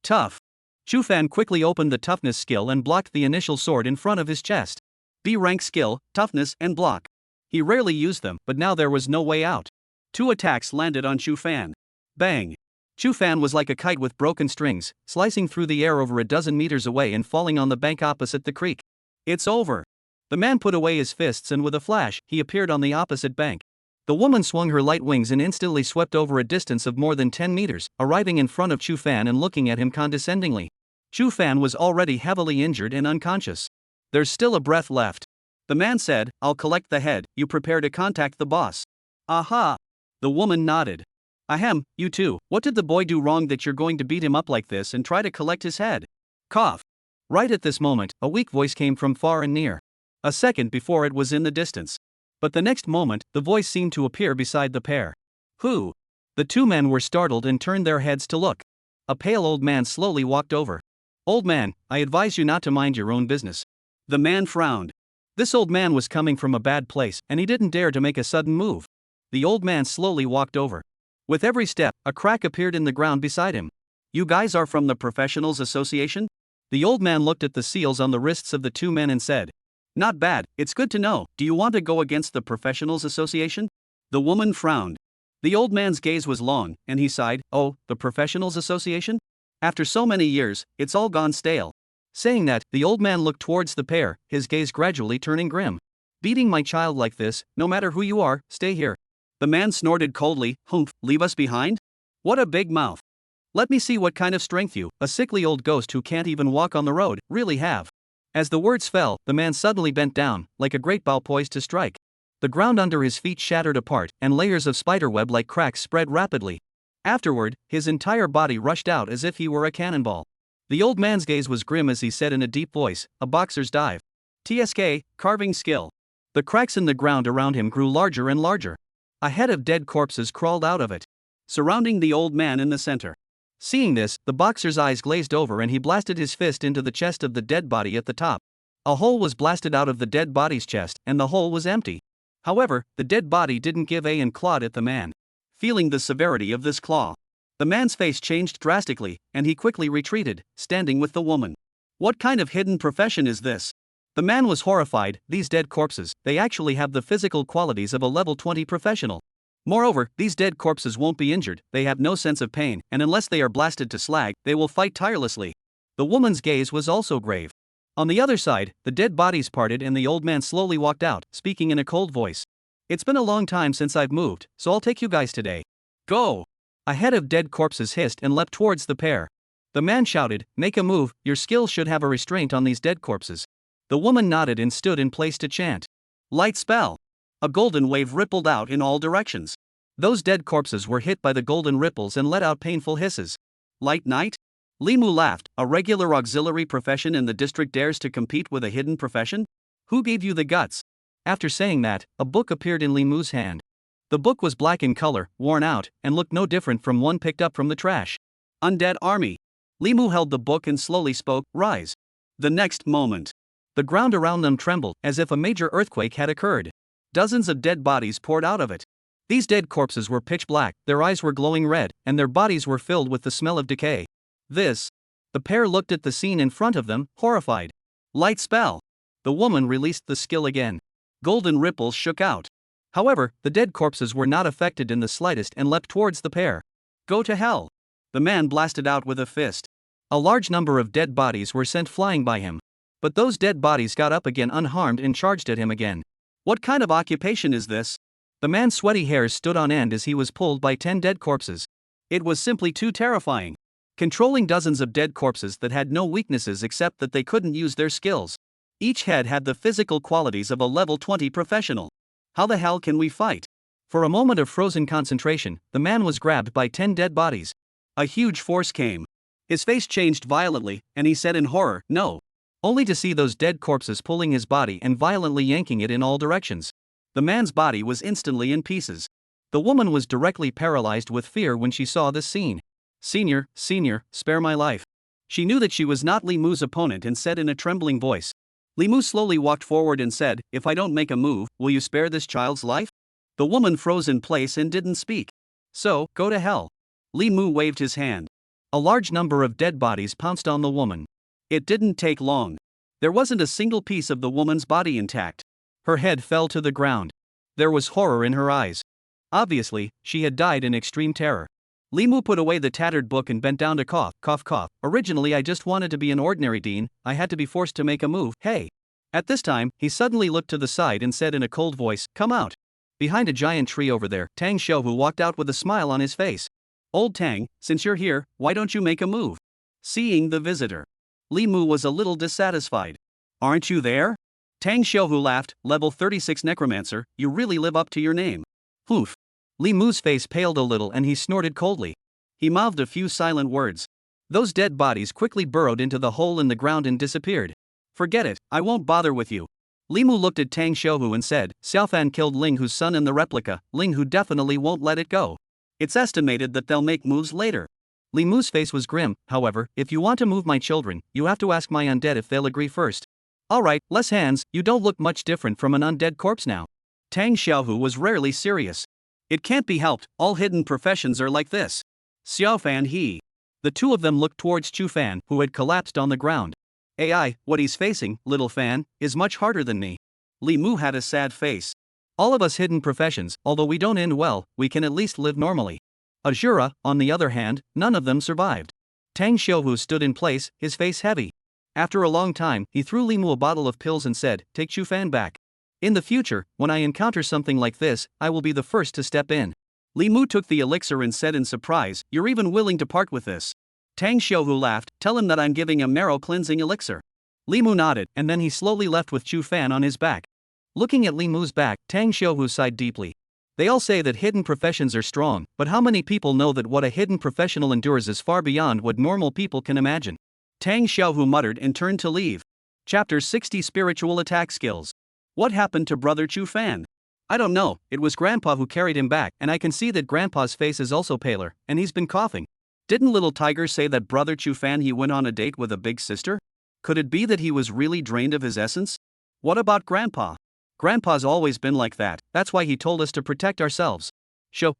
Tough. Chu Fan quickly opened the toughness skill and blocked the initial sword in front of his chest. B-rank skill, toughness and block. He rarely used them, but now there was no way out. Two attacks landed on Chu Fan. Bang! Chu Fan was like a kite with broken strings, slicing through the air over a dozen meters away and falling on the bank opposite the creek. It's over. The man put away his fists and with a flash, he appeared on the opposite bank. The woman swung her light wings and instantly swept over a distance of more than 10 meters, arriving in front of Chu Fan and looking at him condescendingly. Chu Fan was already heavily injured and unconscious. There's still a breath left. The man said, I'll collect the head, you prepare to contact the boss. Aha! The woman nodded. Ahem, you too, what did the boy do wrong that you're going to beat him up like this and try to collect his head? Cough. Right at this moment, a weak voice came from far and near. A second before it was in the distance. But the next moment, the voice seemed to appear beside the pair. Who? The two men were startled and turned their heads to look. A pale old man slowly walked over. Old man, I advise you not to mind your own business. The man frowned. This old man was coming from a bad place, and he didn't dare to make a sudden move. The old man slowly walked over. With every step, a crack appeared in the ground beside him. You guys are from the Professionals Association? The old man looked at the seals on the wrists of the two men and said, Not bad, it's good to know. Do you want to go against the Professionals Association? The woman frowned. The old man's gaze was long, and he sighed, Oh, the Professionals Association? After so many years, it's all gone stale. Saying that, the old man looked towards the pair, his gaze gradually turning grim. Beating my child like this, no matter who you are, stay here. The man snorted coldly, Humph, leave us behind? What a big mouth. Let me see what kind of strength you, a sickly old ghost who can't even walk on the road, really have. As the words fell, the man suddenly bent down, like a great bow poised to strike. The ground under his feet shattered apart, and layers of spiderweb like cracks spread rapidly. Afterward, his entire body rushed out as if he were a cannonball. The old man's gaze was grim as he said in a deep voice, A boxer's dive. TSK, carving skill. The cracks in the ground around him grew larger and larger. A head of dead corpses crawled out of it, surrounding the old man in the center. Seeing this, the boxer's eyes glazed over and he blasted his fist into the chest of the dead body at the top. A hole was blasted out of the dead body's chest, and the hole was empty. However, the dead body didn't give a and clawed at the man. Feeling the severity of this claw, the man's face changed drastically, and he quickly retreated, standing with the woman. What kind of hidden profession is this? The man was horrified. These dead corpses, they actually have the physical qualities of a level 20 professional. Moreover, these dead corpses won't be injured, they have no sense of pain, and unless they are blasted to slag, they will fight tirelessly. The woman's gaze was also grave. On the other side, the dead bodies parted and the old man slowly walked out, speaking in a cold voice. It's been a long time since I've moved, so I'll take you guys today. Go! A head of dead corpses hissed and leapt towards the pair. The man shouted, make a move, your skills should have a restraint on these dead corpses. The woman nodded and stood in place to chant. Light spell! A golden wave rippled out in all directions. Those dead corpses were hit by the golden ripples and let out painful hisses. Light Knight? Limu laughed, a regular auxiliary profession in the district dares to compete with a hidden profession? Who gave you the guts? After saying that, a book appeared in Limu's hand. The book was black in color, worn out, and looked no different from one picked up from the trash. Undead Army. Limu held the book and slowly spoke, rise. The next moment, the ground around them trembled, as if a major earthquake had occurred. Dozens of dead bodies poured out of it. These dead corpses were pitch black, their eyes were glowing red, and their bodies were filled with the smell of decay. The pair looked at the scene in front of them, horrified. Light spell! The woman released the skill again. Golden ripples shook out. However, the dead corpses were not affected in the slightest and leapt towards the pair. Go to hell! The man blasted out with a fist. A large number of dead bodies were sent flying by him. But those dead bodies got up again unharmed and charged at him again. What kind of occupation is this? The man's sweaty hairs stood on end as he was pulled by 10 dead corpses. It was simply too terrifying. Controlling dozens of dead corpses that had no weaknesses except that they couldn't use their skills. Each head had the physical qualities of a level 20 professional. How the hell can we fight? For a moment of frozen concentration, the man was grabbed by 10 dead bodies. A huge force came. His face changed violently, and he said in horror, no. Only to see those dead corpses pulling his body and violently yanking it in all directions. The man's body was instantly in pieces. The woman was directly paralyzed with fear when she saw this scene. Senior, spare my life. She knew that she was not Limu's opponent and said in a trembling voice. Limu slowly walked forward and said, if I don't make a move, will you spare this child's life? The woman froze in place and didn't speak. So, go to hell. Limu waved his hand. A large number of dead bodies pounced on the woman. It didn't take long. There wasn't a single piece of the woman's body intact. Her head fell to the ground. There was horror in her eyes. Obviously, she had died in extreme terror. Limu put away the tattered book and bent down to cough. Originally I just wanted to be an ordinary dean, I had to be forced to make a move, hey. At this time, he suddenly looked to the side and said in a cold voice, come out. Behind a giant tree over there, Tang Xiaohu walked out with a smile on his face. Old Tang, since you're here, why don't you make a move? Seeing the visitor, Limu was a little dissatisfied. Aren't you there? Tang Xiaohu laughed, level 36 necromancer, you really live up to your name. Poof. Limu's face paled a little and he snorted coldly. He mouthed a few silent words. Those dead bodies quickly burrowed into the hole in the ground and disappeared. Forget it, I won't bother with you. Limu looked at Tang Xiaohu and said, Xiao Fan killed Ling Hu's son in the replica, Ling Hu definitely won't let it go. It's estimated that they'll make moves later. Limu's face was grim, however, if you want to move my children, you have to ask my undead if they'll agree first. Alright, less hands, you don't look much different from an undead corpse now. Tang Xiaohu was rarely serious. It can't be helped, all hidden professions are like this. Xiao Fan he. The two of them looked towards Chu Fan, who had collapsed on the ground. AI, what he's facing, little Fan, is much harder than me. Limu had a sad face. All of us hidden professions, although we don't end well, we can at least live normally. Asura, on the other hand, none of them survived. Tang Xiaohu stood in place, his face heavy. After a long time, he threw Limu a bottle of pills and said, take Chu Fan back. In the future, when I encounter something like this, I will be the first to step in. Limu took the elixir and said in surprise, you're even willing to part with this. Tang Xiaohu laughed, tell him that I'm giving a marrow cleansing elixir. Limu nodded, and then he slowly left with Chu Fan on his back. Looking at Limu's back, Tang Xiaohu sighed deeply. They all say that hidden professions are strong, but how many people know that what a hidden professional endures is far beyond what normal people can imagine? Tang Xiaohu muttered and turned to leave. Chapter 60 Spiritual Attack Skills. What happened to brother Chu Fan? I don't know, it was Grandpa who carried him back, and I can see that Grandpa's face is also paler, and he's been coughing. Didn't little Tiger say that brother Chu Fan he went on a date with a big sister? Could it be that he was really drained of his essence? What about Grandpa? Grandpa's always been like that, that's why he told us to protect ourselves.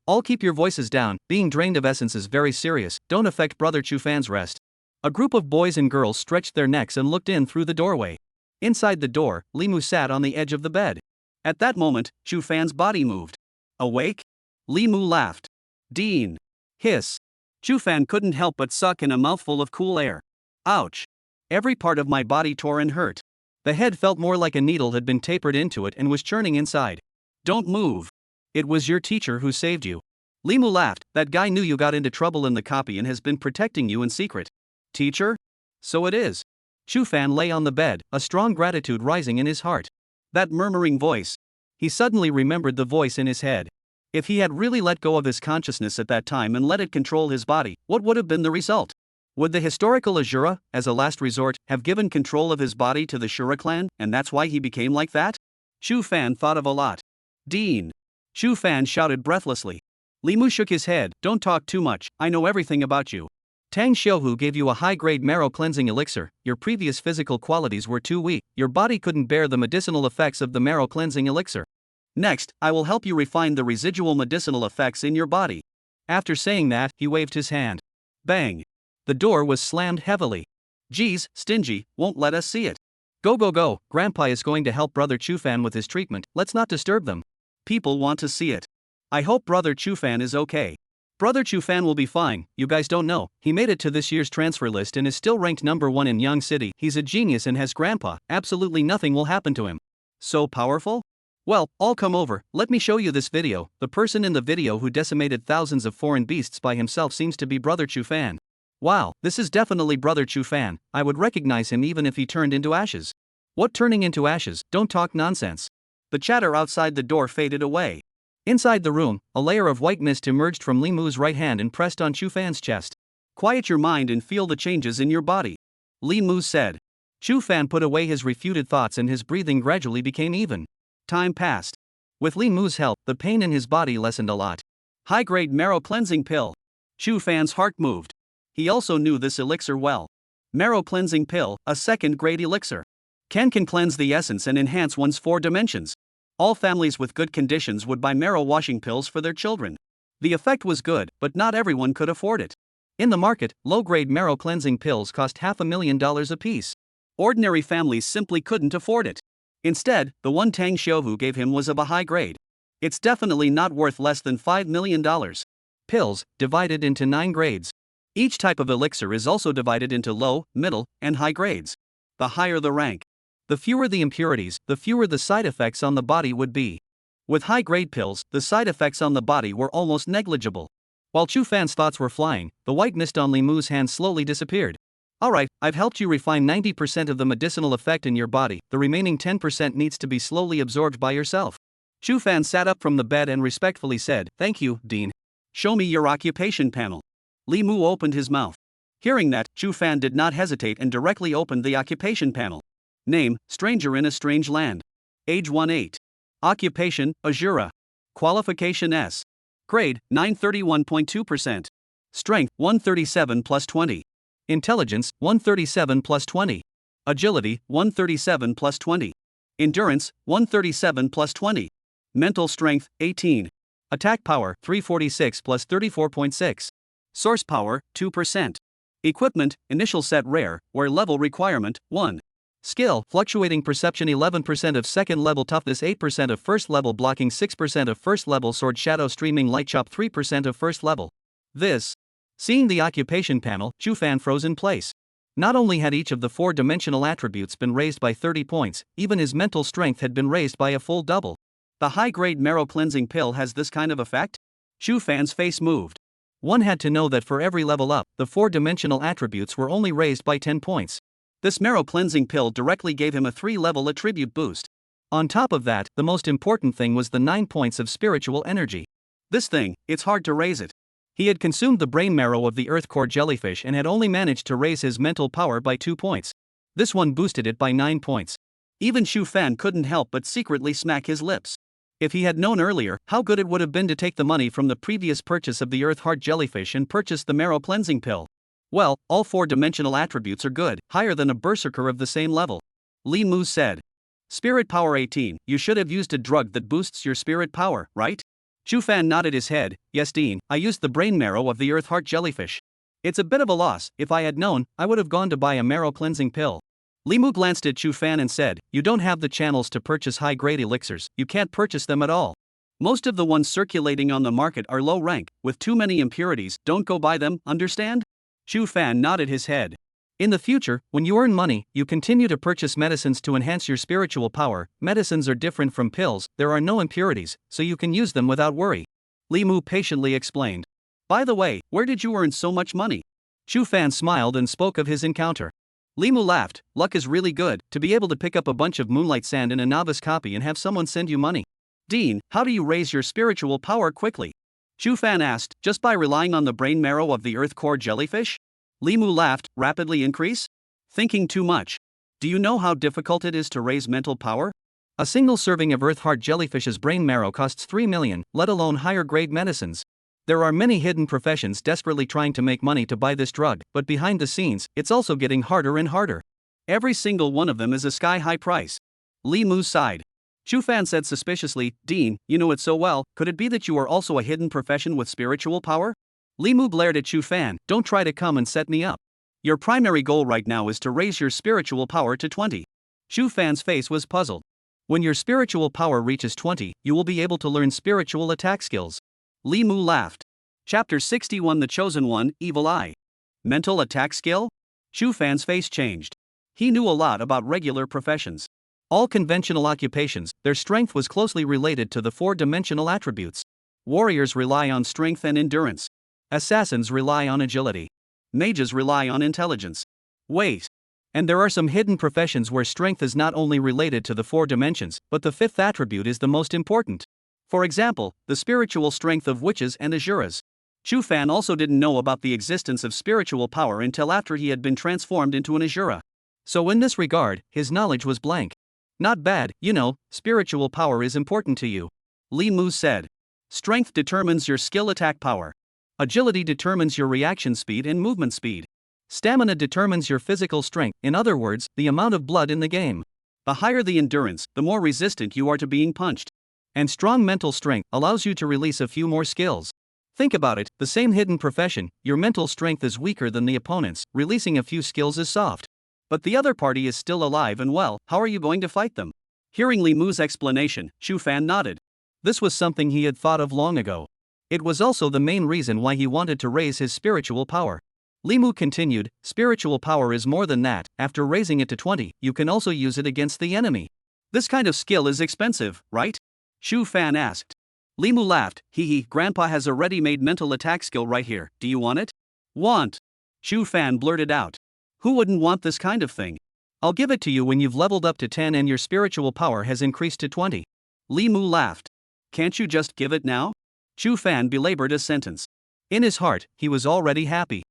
All keep your voices down, being drained of essence is very serious, don't affect brother Chu Fan's rest. A group of boys and girls stretched their necks and looked in through the doorway. Inside the door, Limu sat on the edge of the bed. At that moment, Chu Fan's body moved. Awake? Li Mu laughed. Dean. Hiss. Chu Fan couldn't help but suck in a mouthful of cool air. Ouch. Every part of my body tore and hurt. The head felt more like a needle had been tapered into it and was churning inside. Don't move. It was your teacher who saved you. Li Mu laughed. That guy knew you got into trouble in the copy and has been protecting you in secret. Teacher? So it is. Chu Fan lay on the bed, a strong gratitude rising in his heart. That murmuring voice. He suddenly remembered the voice in his head. If he had really let go of his consciousness at that time and let it control his body, what would have been the result? Would the historical Asura, as a last resort, have given control of his body to the Shura clan, and that's why he became like that? Chu Fan thought of a lot. Dean. Chu Fan shouted breathlessly. Li Mu shook his head. Don't talk too much, I know everything about you. Tang Xiuhu gave you a high-grade marrow cleansing elixir. Your previous physical qualities were too weak. Your body couldn't bear the medicinal effects of the marrow cleansing elixir. Next, I will help you refine the residual medicinal effects in your body. After saying that, he waved his hand. Bang. The door was slammed heavily. Geez, stingy, won't let us see it. Go go go, Grandpa is going to help Brother Chu Fan with his treatment, let's not disturb them. People want to see it. I hope Brother Chu Fan is okay. Brother Chu Fan will be fine, you guys don't know, he made it to this year's transfer list and is still ranked #1 in Yang City. He's a genius and has Grandpa, absolutely nothing will happen to him. So powerful? Well, all come over, let me show you this video. The person in the video who decimated thousands of foreign beasts by himself seems to be Brother Chu Fan. Wow, this is definitely Brother Chu Fan, I would recognize him even if he turned into ashes. What turning into ashes? Don't talk nonsense. The chatter outside the door faded away. Inside the room, a layer of white mist emerged from Li Mu's right hand and pressed on Chu Fan's chest. Quiet your mind and feel the changes in your body. Li Mu said. Chu Fan put away his refuted thoughts and his breathing gradually became even. Time passed. With Li Mu's help, the pain in his body lessened a lot. High-grade marrow cleansing pill. Chu Fan's heart moved. He also knew this elixir well. Marrow cleansing pill, a second-grade elixir. Can cleanse the essence and enhance one's 4 dimensions. All families with good conditions would buy marrow washing pills for their children. The effect was good, but not everyone could afford it. In the market, low-grade marrow cleansing pills cost $500,000 apiece. Ordinary families simply couldn't afford it. Instead, the one Tang Xiuhu gave him was of a high grade. It's definitely not worth less than $5 million. Pills, divided into 9 grades. Each type of elixir is also divided into low, middle, and high grades. The higher the rank, the fewer the impurities, the fewer the side effects on the body would be. With high-grade pills, the side effects on the body were almost negligible. While Chu Fan's thoughts were flying, the white mist on Li Mu's hand slowly disappeared. Alright, I've helped you refine 90% of the medicinal effect in your body, the remaining 10% needs to be slowly absorbed by yourself. Chu Fan sat up from the bed and respectfully said, Thank you, Dean. Show me your occupation panel. Li Mu opened his mouth. Hearing that, Chu Fan did not hesitate and directly opened the occupation panel. Name, stranger in a strange land. Age 18. Occupation, Asura. Qualification S. Grade, 931.2%. Strength, 137 plus 20. Intelligence, 137 plus 20. Agility, 137 plus 20. Endurance, 137 plus 20. Mental strength, 18. Attack power, 346 plus 34.6. Source power, 2%. Equipment, initial set rare, or level requirement, 1. Skill, fluctuating perception 11% of second level toughness 8% of first level blocking 6% of first level sword shadow streaming light chop 3% of first level. Seeing the occupation panel, Chu Fan froze in place. Not only had each of the 4-dimensional attributes been raised by 30 points, even his mental strength had been raised by a full double. The high-grade marrow cleansing pill has this kind of effect? Chu Fan's face moved. One had to know that for every level up, the 4-dimensional attributes were only raised by 10 points. This marrow cleansing pill directly gave him a 3-level attribute boost. On top of that, the most important thing was the 9 points of spiritual energy. This thing, it's hard to raise it. He had consumed the brain marrow of the earth core jellyfish and had only managed to raise his mental power by 2 points. This one boosted it by 9 points. Even Chu Fan couldn't help but secretly smack his lips. If he had known earlier how good it would have been to take the money from the previous purchase of the earth heart jellyfish and purchase the marrow cleansing pill. Well, all 4-dimensional attributes are good, higher than a berserker of the same level. Li Mu said. Spirit power 18, you should have used a drug that boosts your spirit power, right? Chu Fan nodded his head, yes Dean, I used the brain marrow of the earth heart jellyfish. It's a bit of a loss, if I had known, I would have gone to buy a marrow cleansing pill. Li Mu glanced at Chu Fan and said, you don't have the channels to purchase high-grade elixirs, you can't purchase them at all. Most of the ones circulating on the market are low rank, with too many impurities. Don't go buy them, understand? Chu Fan nodded his head. In the future, when you earn money, you continue to purchase medicines to enhance your spiritual power. Medicines are different from pills, there are no impurities, so you can use them without worry. Li Mu patiently explained. By the way, where did you earn so much money? Chu Fan smiled and spoke of his encounter. Li Mu laughed. Luck is really good, to be able to pick up a bunch of moonlight sand in a novice copy and have someone send you money. Dean, how do you raise your spiritual power quickly? Chu Fan asked. Just by relying on the brain marrow of the earth core jellyfish? Li Mu laughed. Rapidly increase? Thinking too much. Do you know how difficult it is to raise mental power? A single serving of earth heart jellyfish's brain marrow costs 3 million, let alone higher grade medicines. There are many hidden professions desperately trying to make money to buy this drug, but behind the scenes, it's also getting harder and harder. Every single one of them is a sky-high price. Li Mu sighed. Chu Fan said suspiciously, Dean, you know it so well, could it be that you are also a hidden profession with spiritual power? Li Mu glared at Chu Fan. Don't try to come and set me up. Your primary goal right now is to raise your spiritual power to 20. Chu Fan's face was puzzled. When your spiritual power reaches 20, you will be able to learn spiritual attack skills. Li Mu laughed. Chapter 61 The Chosen One, Evil Eye. Mental attack skill? Chu Fan's face changed. He knew a lot about regular professions. All conventional occupations, their strength was closely related to the four-dimensional attributes. Warriors rely on strength and endurance. Assassins rely on agility. Mages rely on intelligence. Wait. And there are some hidden professions where strength is not only related to the four dimensions, but the fifth attribute is the most important. For example, the spiritual strength of witches and Asuras. Chu Fan also didn't know about the existence of spiritual power until after he had been transformed into an Asura. So in this regard, his knowledge was blank. Not bad, you know, spiritual power is important to you. Li Mu said. Strength determines your skill attack power. Agility determines your reaction speed and movement speed. Stamina determines your physical strength, in other words, the amount of blood in the game. The higher the endurance, the more resistant you are to being punched. And strong mental strength allows you to release a few more skills. Think about it, the same hidden profession, your mental strength is weaker than the opponent's, releasing a few skills is soft. But the other party is still alive and well, how are you going to fight them? Hearing Li Mu's explanation, Chu Fan nodded. This was something he had thought of long ago. It was also the main reason why he wanted to raise his spiritual power. Li Mu continued, spiritual power is more than that, after raising it to 20, you can also use it against the enemy. This kind of skill is expensive, right? Chu Fan asked. Li Mu laughed, Grandpa has a ready-made mental attack skill right here, do you want it? Want? Chu Fan blurted out. Who wouldn't want this kind of thing? I'll give it to you when you've leveled up to 10 and your spiritual power has increased to 20. Li Mu laughed. Can't you just give it now? Chu Fan belabored a sentence. In his heart, he was already happy.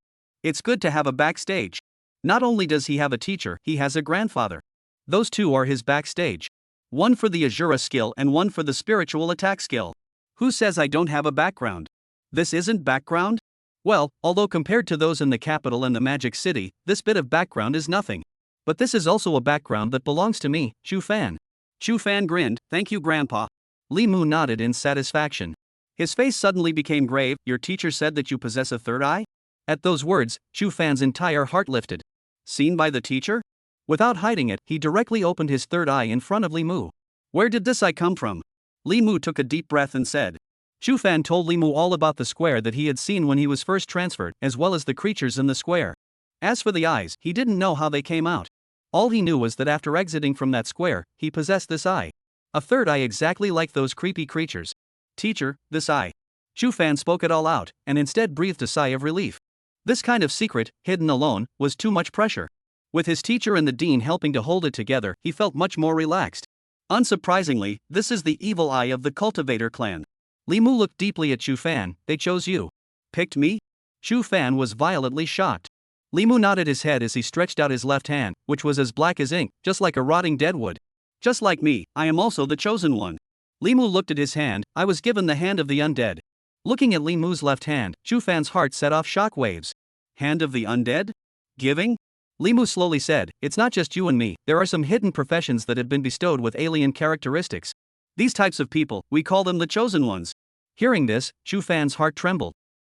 It's good to have a backstage. Not only does he have a teacher, he has a grandfather. Those two are his backstage. One for the Asura skill and one for the spiritual attack skill. Who says I don't have a background? This isn't background? Well, although compared to those in the capital and the Magic City, this bit of background is nothing. But this is also a background that belongs to me, Chu Fan. Chu Fan grinned, thank you Grandpa. Li Mu nodded in satisfaction. His face suddenly became grave. Your teacher said that you possess a third eye? At those words, Chu Fan's entire heart lifted. Seen by the teacher? Without hiding it, he directly opened his third eye in front of Li Mu. Where did this eye come from? Li Mu took a deep breath and said. Chu Fan told Li Mu all about the square that he had seen when he was first transferred, as well as the creatures in the square. As for the eyes, he didn't know how they came out. All he knew was that after exiting from that square, he possessed this eye. A third eye exactly like those creepy creatures. Teacher, this eye. Chu Fan spoke it all out, and instead breathed a sigh of relief. This kind of secret, hidden alone, was too much pressure. With his teacher and the dean helping to hold it together, he felt much more relaxed. Unsurprisingly, this is the evil eye of the cultivator clan. Li Mu looked deeply at Chu Fan. They chose you. Picked me? Chu Fan was violently shocked. Li Mu nodded his head as he stretched out his left hand, which was as black as ink, just like a rotting deadwood. Just like me, I am also the chosen one. Li Mu looked at his hand. I was given the hand of the undead. Looking at Li Mu's left hand, Chu Fan's heart set off shock waves. Hand of the undead? Giving? Li Mu slowly said, it's not just you and me, there are some hidden professions that have been bestowed with alien characteristics. These types of people, we call them the chosen ones. Hearing this, Chu Fan's heart trembled.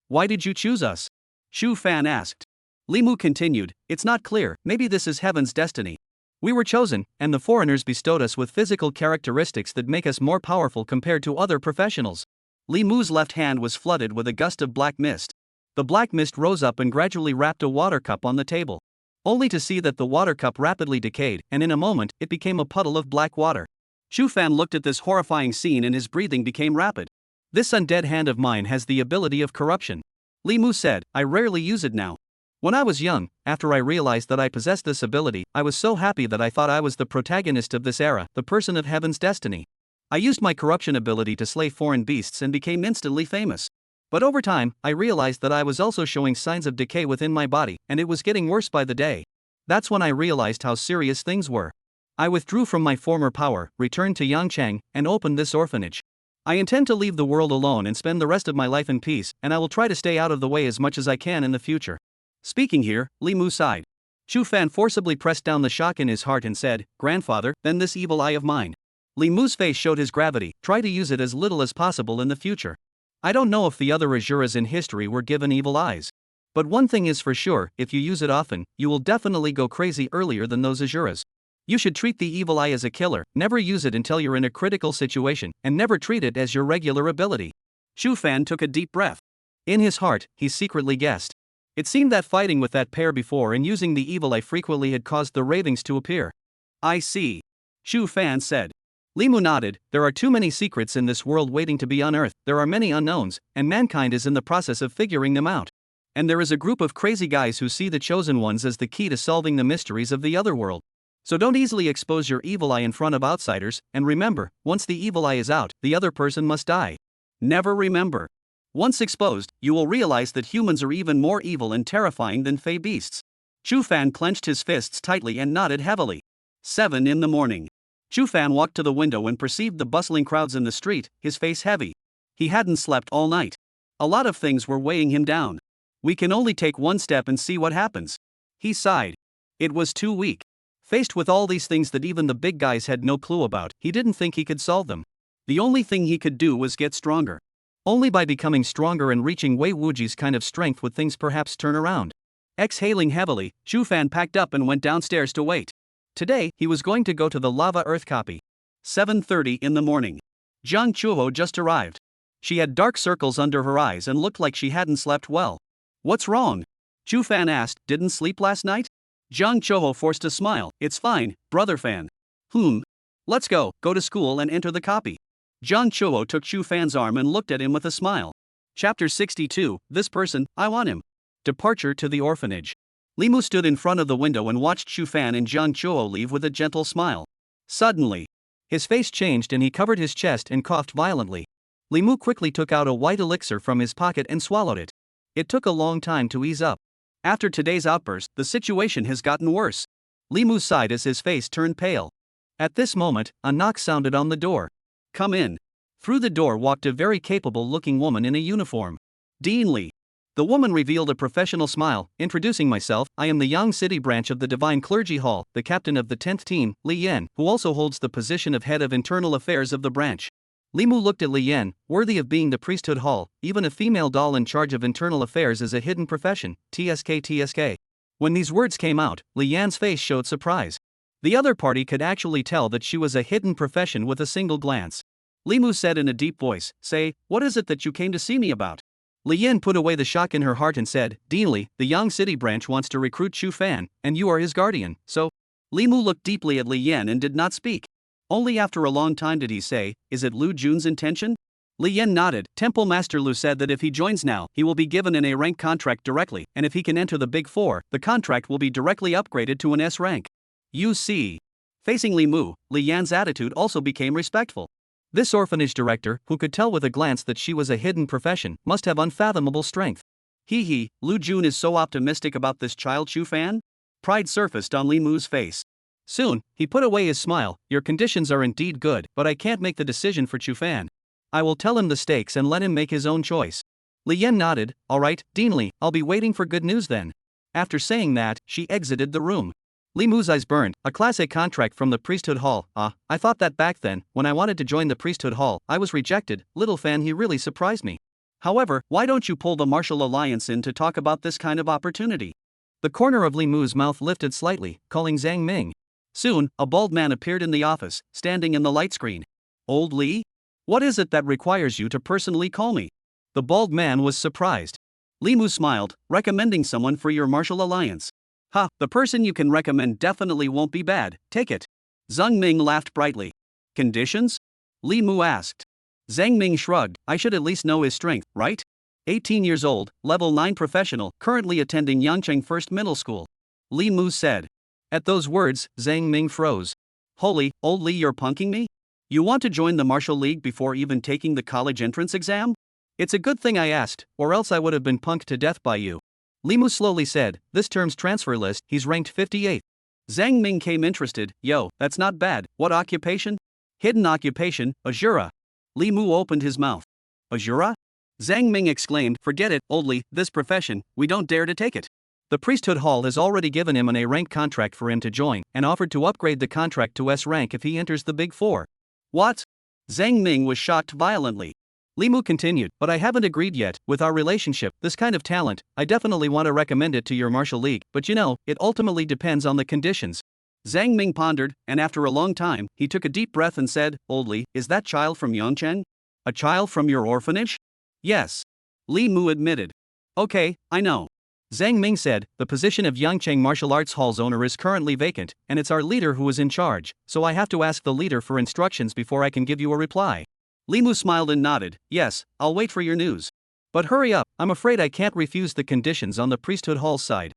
Why did you choose us? Chu Fan asked. Li Mu continued, it's not clear, maybe this is heaven's destiny. We were chosen, and the foreigners bestowed us with physical characteristics that make us more powerful compared to other professionals. Li Mu's left hand was flooded with a gust of black mist. The black mist rose up and gradually wrapped a water cup on the table. Only to see that the water cup rapidly decayed, and in a moment, it became a puddle of black water. Chu Fan looked at this horrifying scene and his breathing became rapid. This undead hand of mine has the ability of corruption. Li Mu said, I rarely use it now. When I was young, after I realized that I possessed this ability, I was so happy that I thought I was the protagonist of this era, the person of heaven's destiny. I used my corruption ability to slay foreign beasts and became instantly famous. But over time, I realized that I was also showing signs of decay within my body, and it was getting worse by the day. That's when I realized how serious things were. I withdrew from my former power, returned to Gu Cheng, and opened this orphanage. I intend to leave the world alone and spend the rest of my life in peace, and I will try to stay out of the way as much as I can in the future. Speaking here, Li Mu sighed. Chu Fan forcibly pressed down the shock in his heart and said, Grandfather, then this evil eye of mine. Li Mu's face showed his gravity, try to use it as little as possible in the future. I don't know if the other Asuras in history were given evil eyes. But one thing is for sure, if you use it often, you will definitely go crazy earlier than those Asuras. You should treat the evil eye as a killer, never use it until you're in a critical situation, and never treat it as your regular ability. Chu Fan took a deep breath. In his heart, he secretly guessed. It seemed that fighting with that pair before and using the evil eye frequently had caused the ravings to appear. I see. Chu Fan said. Li Mu nodded, there are too many secrets in this world waiting to be unearthed, there are many unknowns, and mankind is in the process of figuring them out. And there is a group of crazy guys who see the chosen ones as the key to solving the mysteries of the other world. So don't easily expose your evil eye in front of outsiders, and remember, once the evil eye is out, the other person must die. Never remember. Once exposed, you will realize that humans are even more evil and terrifying than fey beasts. Chu Fan clenched his fists tightly and nodded heavily. 7 in the morning. Chu Fan walked to the window and perceived the bustling crowds in the street, his face heavy. He hadn't slept all night. A lot of things were weighing him down. We can only take one step and see what happens. He sighed. It was too weak. Faced with all these things that even the big guys had no clue about, he didn't think he could solve them. The only thing he could do was get stronger. Only by becoming stronger and reaching Wei Wuji's kind of strength would things perhaps turn around. Exhaling heavily, Chu Fan packed up and went downstairs to wait. Today, he was going to go to the lava earth copy. 7:30 in the morning. Jiang Chuho just arrived. She had dark circles under her eyes and looked like she hadn't slept well. What's wrong? Chu Fan asked, didn't sleep last night? Jiang Chuho forced a smile, it's fine, brother Fan. Let's go to school and enter the copy. Jiang Chuho took Chu Fan's arm and looked at him with a smile. Chapter 62, this person, I want him. Departure to the orphanage. Li Mu stood in front of the window and watched Chu Fan and Jiang Chuho leave with a gentle smile. Suddenly, his face changed and he covered his chest and coughed violently. Li Mu quickly took out a white elixir from his pocket and swallowed it. It took a long time to ease up. After today's outburst, the situation has gotten worse. Li Mu sighed as his face turned pale. At this moment, a knock sounded on the door. Come in. Through the door walked a very capable-looking woman in a uniform. Dean Li. The woman revealed a professional smile, introducing myself, I am the Yang City branch of the Divine Clergy Hall, the captain of the 10th team, Li Yan, who also holds the position of head of internal affairs of the branch. Li Mu looked at Li Yan, worthy of being the priesthood hall, even a female doll in charge of internal affairs is a hidden profession, TSK. When these words came out, Li Yan's face showed surprise. The other party could actually tell that she was a hidden profession with a single glance. Li Mu said in a deep voice, say, what is it that you came to see me about? Li Yan put away the shock in her heart and said, Dean Li, the Yang City branch wants to recruit Chu Fan, and you are his guardian, so? Li Mu looked deeply at Li Yan and did not speak. Only after a long time did he say, is it Lu Jun's intention? Li Yan nodded. Temple Master Lu said that if he joins now, he will be given an A rank contract directly, and if he can enter the Big Four, the contract will be directly upgraded to an S rank. You see. Facing Li Mu, Li Yan's attitude also became respectful. This orphanage director, who could tell with a glance that she was a hidden profession, must have unfathomable strength. Lu Jun is so optimistic about this child Chu Fan? Pride surfaced on Li Mu's face. Soon, he put away his smile, your conditions are indeed good, but I can't make the decision for Chu Fan. I will tell him the stakes and let him make his own choice. Li Yan nodded, alright, Dean Li, I'll be waiting for good news then. After saying that, she exited the room. Li Mu's eyes burned, a Class A contract from the Priesthood Hall, I thought that back then, when I wanted to join the Priesthood Hall, I was rejected, little fan he really surprised me. However, why don't you pull the Martial Alliance in to talk about this kind of opportunity? The corner of Li Mu's mouth lifted slightly, calling Zhang Ming. Soon, a bald man appeared in the office, standing in the light screen. Old Lee? What is it that requires you to personally call me? The bald man was surprised. Li Mu smiled, recommending someone for your martial alliance. Ha, the person you can recommend definitely won't be bad, take it. Zhang Ming laughed brightly. Conditions? Li Mu asked. Zhang Ming shrugged, I should at least know his strength, right? 18 years old, level 9 professional, currently attending Yangcheng First Middle School. Li Mu said. At those words, Zhang Ming froze. Holy, old Li, you're punking me? You want to join the martial league before even taking the college entrance exam? It's a good thing I asked, or else I would have been punked to death by you. Li Mu slowly said, this term's transfer list, he's ranked 58th. Zhang Ming came interested, yo, that's not bad, what occupation? Hidden occupation, Asura. Li Mu opened his mouth. Asura? Zhang Ming exclaimed, forget it, old Li, this profession, we don't dare to take it. The priesthood hall has already given him an A rank contract for him to join, and offered to upgrade the contract to S rank if he enters the Big Four. What? Zhang Ming was shocked violently. Li Mu continued, but I haven't agreed yet, with our relationship, this kind of talent, I definitely want to recommend it to your martial league, but you know, it ultimately depends on the conditions. Zhang Ming pondered, and after a long time, he took a deep breath and said, old Li, is that child from Yangcheng? A child from your orphanage? Yes. Li Mu admitted. Okay, I know. Zhang Ming said, the position of Yangcheng Martial Arts Hall's owner is currently vacant, and it's our leader who is in charge, so I have to ask the leader for instructions before I can give you a reply. Li Mu smiled and nodded, yes, I'll wait for your news. But hurry up, I'm afraid I can't refuse the conditions on the priesthood hall's side.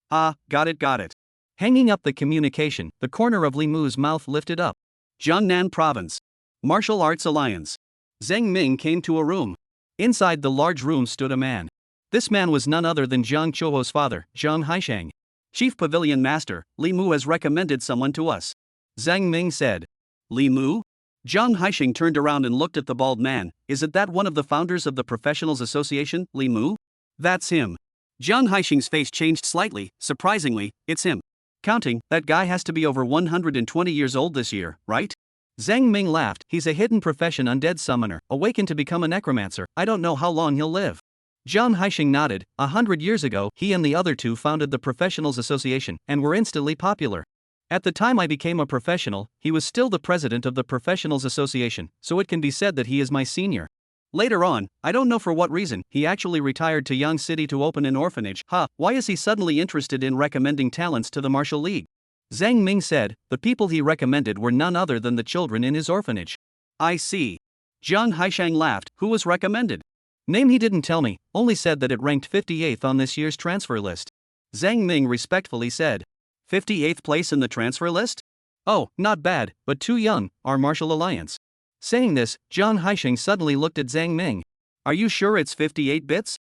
Ah, got it. Hanging up the communication, the corner of Li Mu's mouth lifted up. Jiangnan Province. Martial Arts Alliance. Zhang Ming came to a room. Inside the large room stood a man. This man was none other than Jiang Chuho's father, Jiang Haisheng. Chief Pavilion Master, Li Mu has recommended someone to us. Zhang Ming said. Li Mu? Jiang Haisheng turned around and looked at the bald man. Is it that one of the founders of the Professionals Association, Li Mu? That's him. Jiang Haisheng's face changed slightly, surprisingly, it's him. Counting, that guy has to be over 120 years old this year, right? Zhang Ming laughed, he's a hidden profession undead summoner, awakened to become a necromancer, I don't know how long he'll live. Jiang Haisheng nodded, 100 years ago, he and the other two founded the Professionals Association, and were instantly popular. At the time I became a professional, he was still the president of the Professionals Association, so it can be said that he is my senior. Later on, I don't know for what reason, he actually retired to Yang City to open an orphanage. Why is he suddenly interested in recommending talents to the Martial League? Zhang Ming said, the people he recommended were none other than the children in his orphanage. I see. Jiang Haisheng laughed, who was recommended? Name he didn't tell me, only said that it ranked 58th on this year's transfer list. Zhang Ming respectfully said. 58th place in the transfer list? Oh, not bad, but too young, our martial alliance. Saying this, Jiang Haisheng suddenly looked at Zhang Ming. Are you sure it's 58 bits?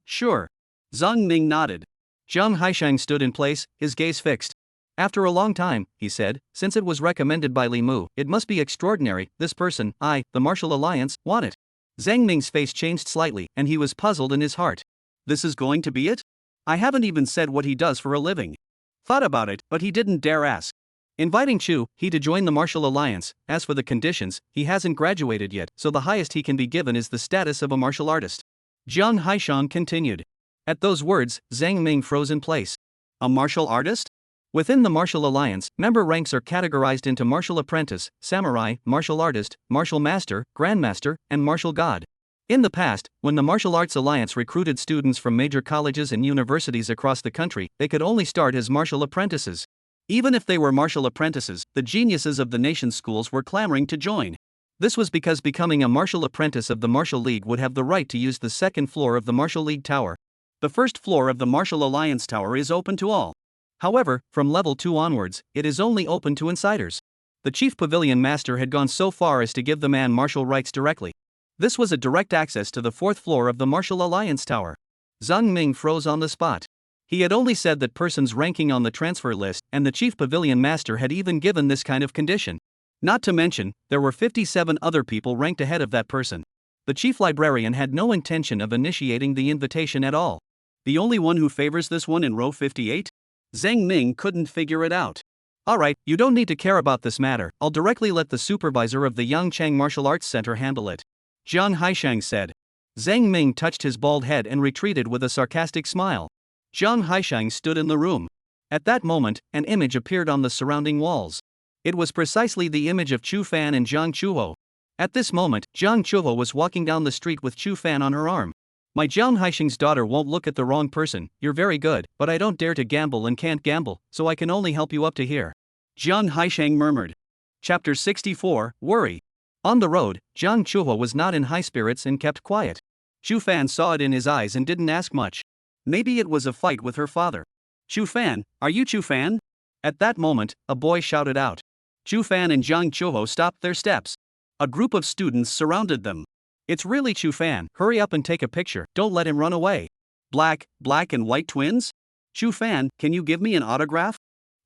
Sure. Zhang Ming nodded. Jiang Haisheng stood in place, his gaze fixed. After a long time, he said, since it was recommended by Li Mu, it must be extraordinary, this person, the martial alliance, want it. Zhang Ming's face changed slightly, and he was puzzled in his heart. This is going to be it? I haven't even said what he does for a living. Thought about it, but he didn't dare ask. Inviting Chu, he to join the martial alliance, as for the conditions, he hasn't graduated yet, so the highest he can be given is the status of a martial artist. Jiang Haisheng continued. At those words, Zhang Ming froze in place. A martial artist? Within the martial alliance, member ranks are categorized into martial apprentice, samurai, martial artist, martial master, grandmaster, and martial god. In the past, when the Martial Arts Alliance recruited students from major colleges and universities across the country, they could only start as martial apprentices. Even if they were martial apprentices, the geniuses of the nation's schools were clamoring to join. This was because becoming a martial apprentice of the Martial League would have the right to use the second floor of the Martial League Tower. The first floor of the Martial Alliance Tower is open to all. However, from level 2 onwards, it is only open to insiders. The Chief Pavilion Master had gone so far as to give the man martial rights directly. This was a direct access to the 4th floor of the Martial Alliance Tower. Zhang Ming froze on the spot. He had only said that persons ranking on the transfer list, and the Chief Pavilion Master had even given this kind of condition. Not to mention, there were 57 other people ranked ahead of that person. The Chief Librarian had no intention of initiating the invitation at all. The only one who favors this one in row 58? Zhang Ming couldn't figure it out. Alright, you don't need to care about this matter, I'll directly let the supervisor of the Yangcheng Martial Arts Center handle it. Jiang Haisheng said. Zhang Ming touched his bald head and retreated with a sarcastic smile. Jiang Haisheng stood in the room. At that moment, an image appeared on the surrounding walls. It was precisely the image of Chu Fan and Jiang Chuho. At this moment, Jiang Chuho was walking down the street with Chu Fan on her arm. My Jiang Haisheng's daughter won't look at the wrong person. You're very good, but I don't dare to gamble and can't gamble, so I can only help you up to here. Jiang Haisheng murmured. Chapter 64, Worry. On the road, Jiang Chuho was not in high spirits and kept quiet. Chu Fan saw it in his eyes and didn't ask much. Maybe it was a fight with her father. Chu Fan, are you Chu Fan? At that moment, a boy shouted out. Chu Fan and Jiang Chuho stopped their steps. A group of students surrounded them. It's really Chu Fan, hurry up and take a picture, don't let him run away. Black and white twins? Chu Fan, can you give me an autograph?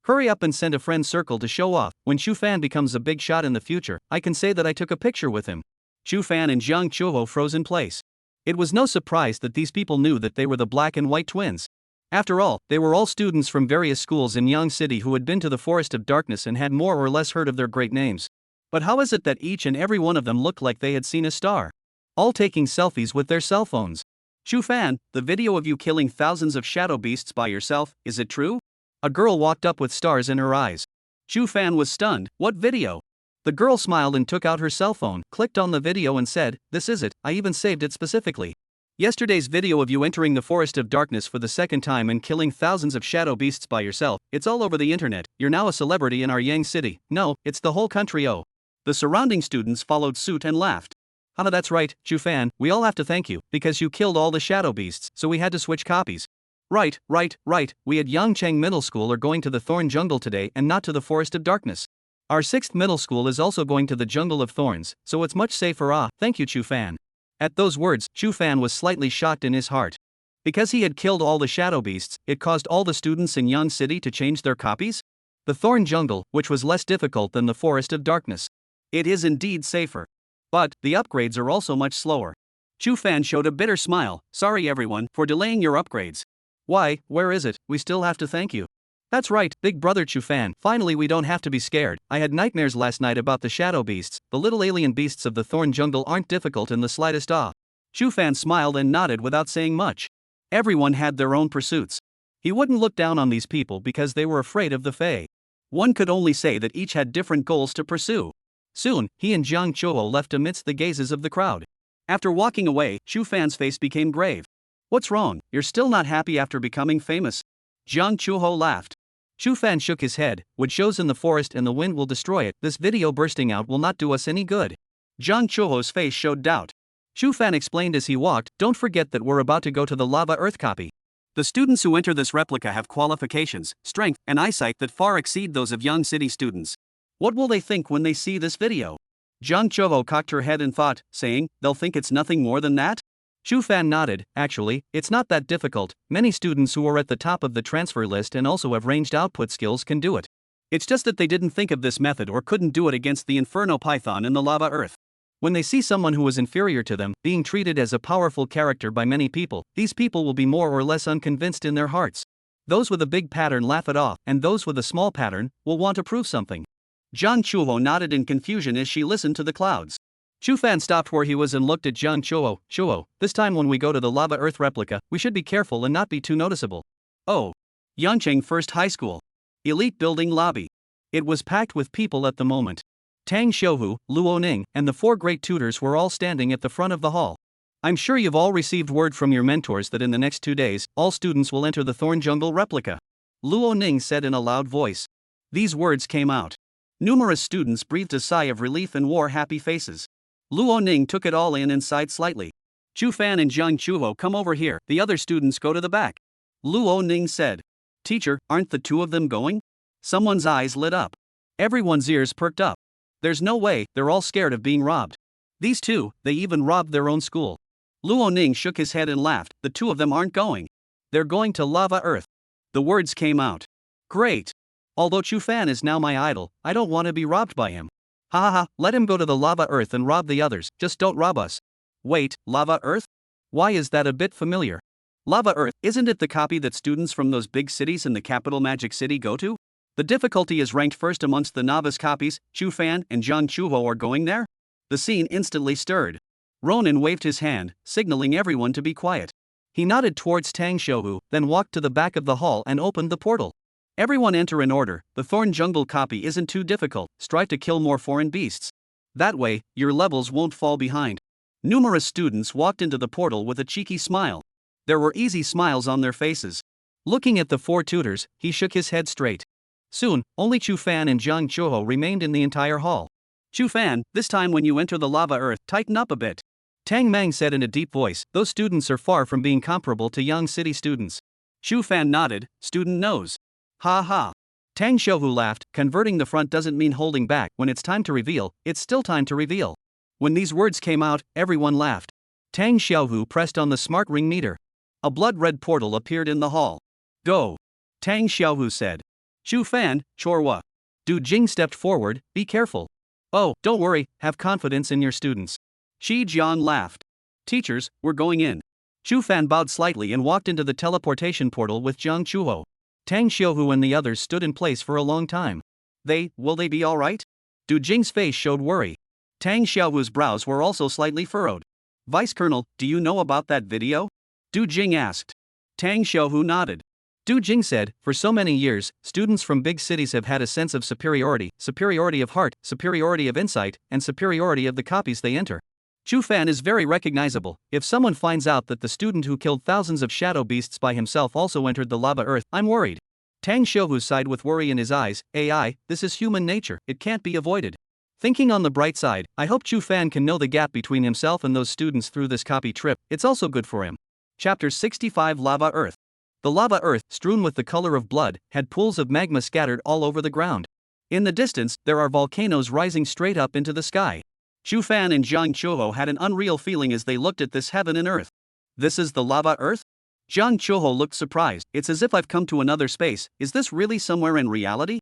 Hurry up and send a friend circle to show off. When Chu Fan becomes a big shot in the future, I can say that I took a picture with him. Chu Fan and Jiang Chuho froze in place. It was no surprise that these people knew that they were the black and white twins. After all, they were all students from various schools in Yang City who had been to the Forest of Darkness and had more or less heard of their great names. But how is it that each and every one of them looked like they had seen a star? All taking selfies with their cell phones. Chu Fan, the video of you killing thousands of shadow beasts by yourself, is it true? A girl walked up with stars in her eyes. Chu Fan was stunned. What video? The girl smiled and took out her cell phone, clicked on the video and said, this is it, I even saved it specifically. Yesterday's video of you entering the Forest of Darkness for the second time and killing thousands of shadow beasts by yourself, it's all over the internet, you're now a celebrity in our Yang City. No, it's the whole country. Oh. The surrounding students followed suit and laughed. Haha, that's right, Chu Fan, we all have to thank you, because you killed all the shadow beasts, so we had to switch copies. Right, we at Gu Cheng Middle School are going to the Thorn Jungle today and not to the Forest of Darkness. Our 6th middle school is also going to the Jungle of Thorns, so it's much safer. Thank you, Chu Fan. At those words, Chu Fan was slightly shocked in his heart. Because he had killed all the shadow beasts, it caused all the students in Yang City to change their copies? The Thorn Jungle, which was less difficult than the Forest of Darkness. It is indeed safer. But, the upgrades are also much slower. Chu Fan showed a bitter smile. Sorry everyone, for delaying your upgrades. Why, where is it? We still have to thank you. That's right, big brother Chu Fan, finally we don't have to be scared. I had nightmares last night about the shadow beasts. The little alien beasts of the Thorn Jungle aren't difficult in the slightest. Chu Fan smiled and nodded without saying much. Everyone had their own pursuits. He wouldn't look down on these people because they were afraid of the Fae. One could only say that each had different goals to pursue. Soon, he and Jiang Chuho left amidst the gazes of the crowd. After walking away, Chu Fan's face became grave. What's wrong, you're still not happy after becoming famous? Jiang Chuho laughed. Chu Fan shook his head, wood shows in the forest and the wind will destroy it, this video bursting out will not do us any good. Jiang Chuho's face showed doubt. Chu Fan explained as he walked, don't forget that we're about to go to the Lava Earth copy. The students who enter this replica have qualifications, strength, and eyesight that far exceed those of Yang City students. What will they think when they see this video? Jiang Chuho cocked her head and thought, saying, they'll think it's nothing more than that? Chu Fan nodded, actually, it's not that difficult, many students who are at the top of the transfer list and also have ranged output skills can do it. It's just that they didn't think of this method or couldn't do it against the Inferno Python in the Lava Earth. When they see someone who is inferior to them, being treated as a powerful character by many people, these people will be more or less unconvinced in their hearts. Those with a big pattern laugh it off, and those with a small pattern will want to prove something. Jiang Chuho nodded in confusion as she listened to the clouds. Chu Fan stopped where he was and looked at Jiang Chuho. Chuho, this time when we go to the Lava Earth replica, we should be careful and not be too noticeable. Oh. Yangcheng First High School. Elite building lobby. It was packed with people at the moment. Tang Xiuhu, Luo Ning, and the 4 great tutors were all standing at the front of the hall. I'm sure you've all received word from your mentors that in the next 2 days, all students will enter the Thorn Jungle replica. Luo Ning said in a loud voice. These words came out. Numerous students breathed a sigh of relief and wore happy faces. Luo Ning took it all in and sighed slightly. Chu Fan and Jiang Chuho, come over here, the other students go to the back. Luo Ning said. Teacher, aren't the 2 of them going? Someone's eyes lit up. Everyone's ears perked up. There's no way, they're all scared of being robbed. These 2, they even robbed their own school. Luo Ning shook his head and laughed, the 2 of them aren't going. They're going to Lava Earth. The words came out. Great. Although Chu Fan is now my idol, I don't want to be robbed by him. Ha ha ha, let him go to the Lava Earth and rob the others, just don't rob us. Wait, Lava Earth? Why is that a bit familiar? Lava Earth, isn't it the copy that students from those big cities in the capital Magic City go to? The difficulty is ranked first amongst the novice copies, Chu Fan and Jiang Chuho are going there? The scene instantly stirred. Ronan waved his hand, signaling everyone to be quiet. He nodded towards Tang Xiuhu, then walked to the back of the hall and opened the portal. Everyone enter in order, the Thorn Jungle copy isn't too difficult, strive to kill more foreign beasts. That way, your levels won't fall behind. Numerous students walked into the portal with a cheeky smile. There were easy smiles on their faces. Looking at the four tutors, he shook his head straight. Soon, only Chu Fan and Jiang Chuho remained in the entire hall. Chu Fan, this time when you enter the lava earth, tighten up a bit. Tang Mang said in a deep voice, those students are far from being comparable to young city students. Chu Fan nodded, student knows. Ha ha. Tang Xiaohu laughed, converting the front doesn't mean holding back, when it's time to reveal, it's still time to reveal. When these words came out, everyone laughed. Tang Xiaohu pressed on the smart ring meter. A blood-red portal appeared in the hall. Go. Tang Xiaohu said. Chu Fan, Chorwa. Gu Cheng stepped forward, be careful. Oh, don't worry, have confidence in your students. Jiang laughed. Teachers, we're going in. Chu Fan bowed slightly and walked into the teleportation portal with Jiang Chuho. Tang Xiaohu and the others stood in place for a long time. Will they be alright? Gu Cheng's face showed worry. Tang Xiaohu's brows were also slightly furrowed. Vice Colonel, do you know about that video? Gu Cheng asked. Tang Xiaohu nodded. Gu Cheng said, for so many years, students from big cities have had a sense of superiority of heart, superiority of insight, and superiority of the copies they enter. Chu Fan is very recognizable. If someone finds out that the student who killed thousands of shadow beasts by himself also entered the lava earth, I'm worried. Tang Xiaohu sighed with worry in his eyes, AI, this is human nature, it can't be avoided. Thinking on the bright side, I hope Chu Fan can know the gap between himself and those students through this copy trip, it's also good for him. Chapter 65 Lava Earth. The lava earth, strewn with the color of blood, had pools of magma scattered all over the ground. In the distance, there are volcanoes rising straight up into the sky. Chu Fan and Jiang Chuho had an unreal feeling as they looked at this heaven and earth. This is the lava earth? Jiang Chuho looked surprised. It's as if I've come to another space, is this really somewhere in reality?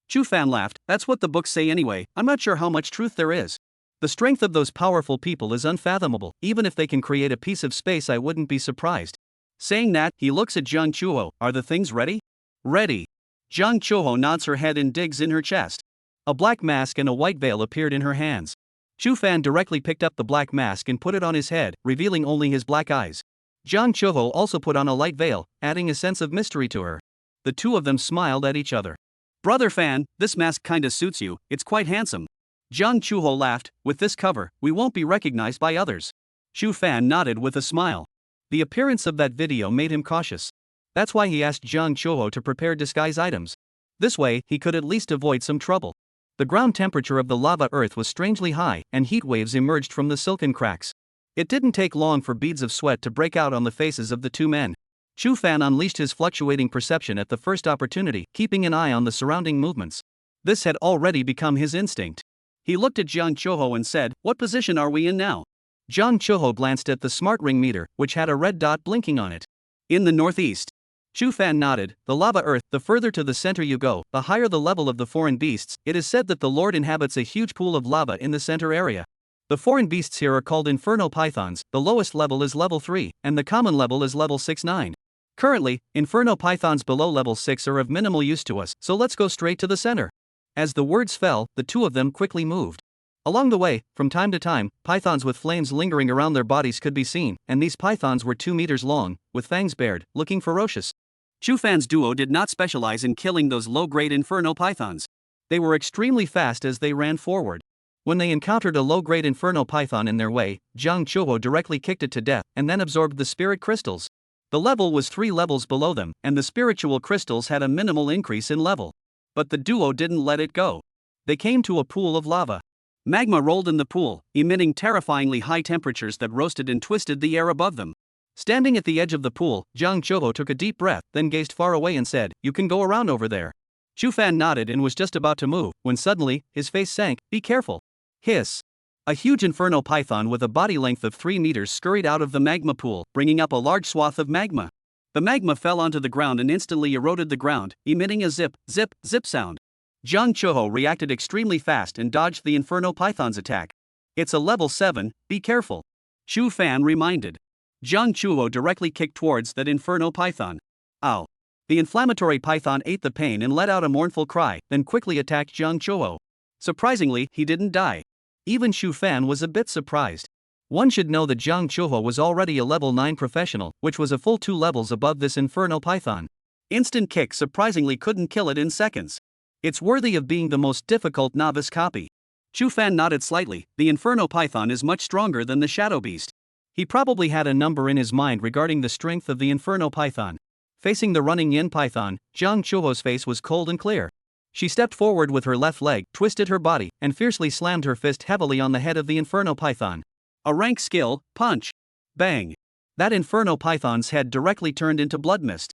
Chu Fan laughed, that's what the books say anyway, I'm not sure how much truth there is. The strength of those powerful people is unfathomable, even if they can create a piece of space I wouldn't be surprised. Saying that, he looks at Jiang Chuho, are the things ready? Ready. Jiang Chuho nods her head and digs in her chest. A black mask and a white veil appeared in her hands. Chu Fan directly picked up the black mask and put it on his head, revealing only his black eyes. Jiang Chuho also put on a light veil, adding a sense of mystery to her. The two of them smiled at each other. Brother Fan, this mask kinda suits you, it's quite handsome. Jiang Chuho laughed, with this cover, we won't be recognized by others. Chu Fan nodded with a smile. The appearance of that video made him cautious. That's why he asked Jiang Chuho to prepare disguise items. This way, he could at least avoid some trouble. The ground temperature of the lava earth was strangely high, and heat waves emerged from the silken cracks. It didn't take long for beads of sweat to break out on the faces of the two men. Chu Fan unleashed his fluctuating perception at the first opportunity, keeping an eye on the surrounding movements. This had already become his instinct. He looked at Jiang Chuho and said, what position are we in now? Jiang Chuho glanced at the smart ring meter, which had a red dot blinking on it. In the northeast. Chu Fan nodded, the lava earth, the further to the center you go, the higher the level of the foreign beasts, it is said that the Lord inhabits a huge pool of lava in the center area. The foreign beasts here are called inferno pythons, the lowest level is level 3, and the common level is level 6-9. Currently, inferno pythons below level 6 are of minimal use to us, so let's go straight to the center. As the words fell, the two of them quickly moved. Along the way, from time to time, pythons with flames lingering around their bodies could be seen, and these pythons were 2 meters long, with fangs bared, looking ferocious. Chu Fan's duo did not specialize in killing those low-grade inferno pythons. They were extremely fast as they ran forward. When they encountered a low-grade inferno python in their way, Jiang Chuho directly kicked it to death, and then absorbed the spirit crystals. The level was 3 levels below them, and the spiritual crystals had a minimal increase in level. But the duo didn't let it go. They came to a pool of lava. Magma rolled in the pool, emitting terrifyingly high temperatures that roasted and twisted the air above them. Standing at the edge of the pool, Jiang Chuho took a deep breath, then gazed far away and said, you can go around over there. Chu Fan nodded and was just about to move, when suddenly, his face sank, be careful. Hiss. A huge inferno python with a body length of 3 meters scurried out of the magma pool, bringing up a large swath of magma. The magma fell onto the ground and instantly eroded the ground, emitting a zip, zip, zip sound. Jiang Chuho reacted extremely fast and dodged the Inferno Python's attack. It's a level 7, be careful. Chu Fan reminded. Jiang Chuho directly kicked towards that Inferno Python. Ow. The inflammatory python ate the pain and let out a mournful cry, then quickly attacked Jiang Chuho. Surprisingly, he didn't die. Even Chu Fan was a bit surprised. One should know that Jiang Chuho was already a level 9 professional, which was a full 2 levels above this Inferno Python. Instant kick surprisingly couldn't kill it in seconds. It's worthy of being the most difficult novice copy. Chu Fan nodded slightly. The Inferno Python is much stronger than the Shadow Beast. He probably had a number in his mind regarding the strength of the Inferno Python. Facing the running Yin Python, Jiang Chuho's face was cold and clear. She stepped forward with her left leg, twisted her body, and fiercely slammed her fist heavily on the head of the Inferno Python. A rank skill, punch. Bang. That Inferno Python's head directly turned into blood mist.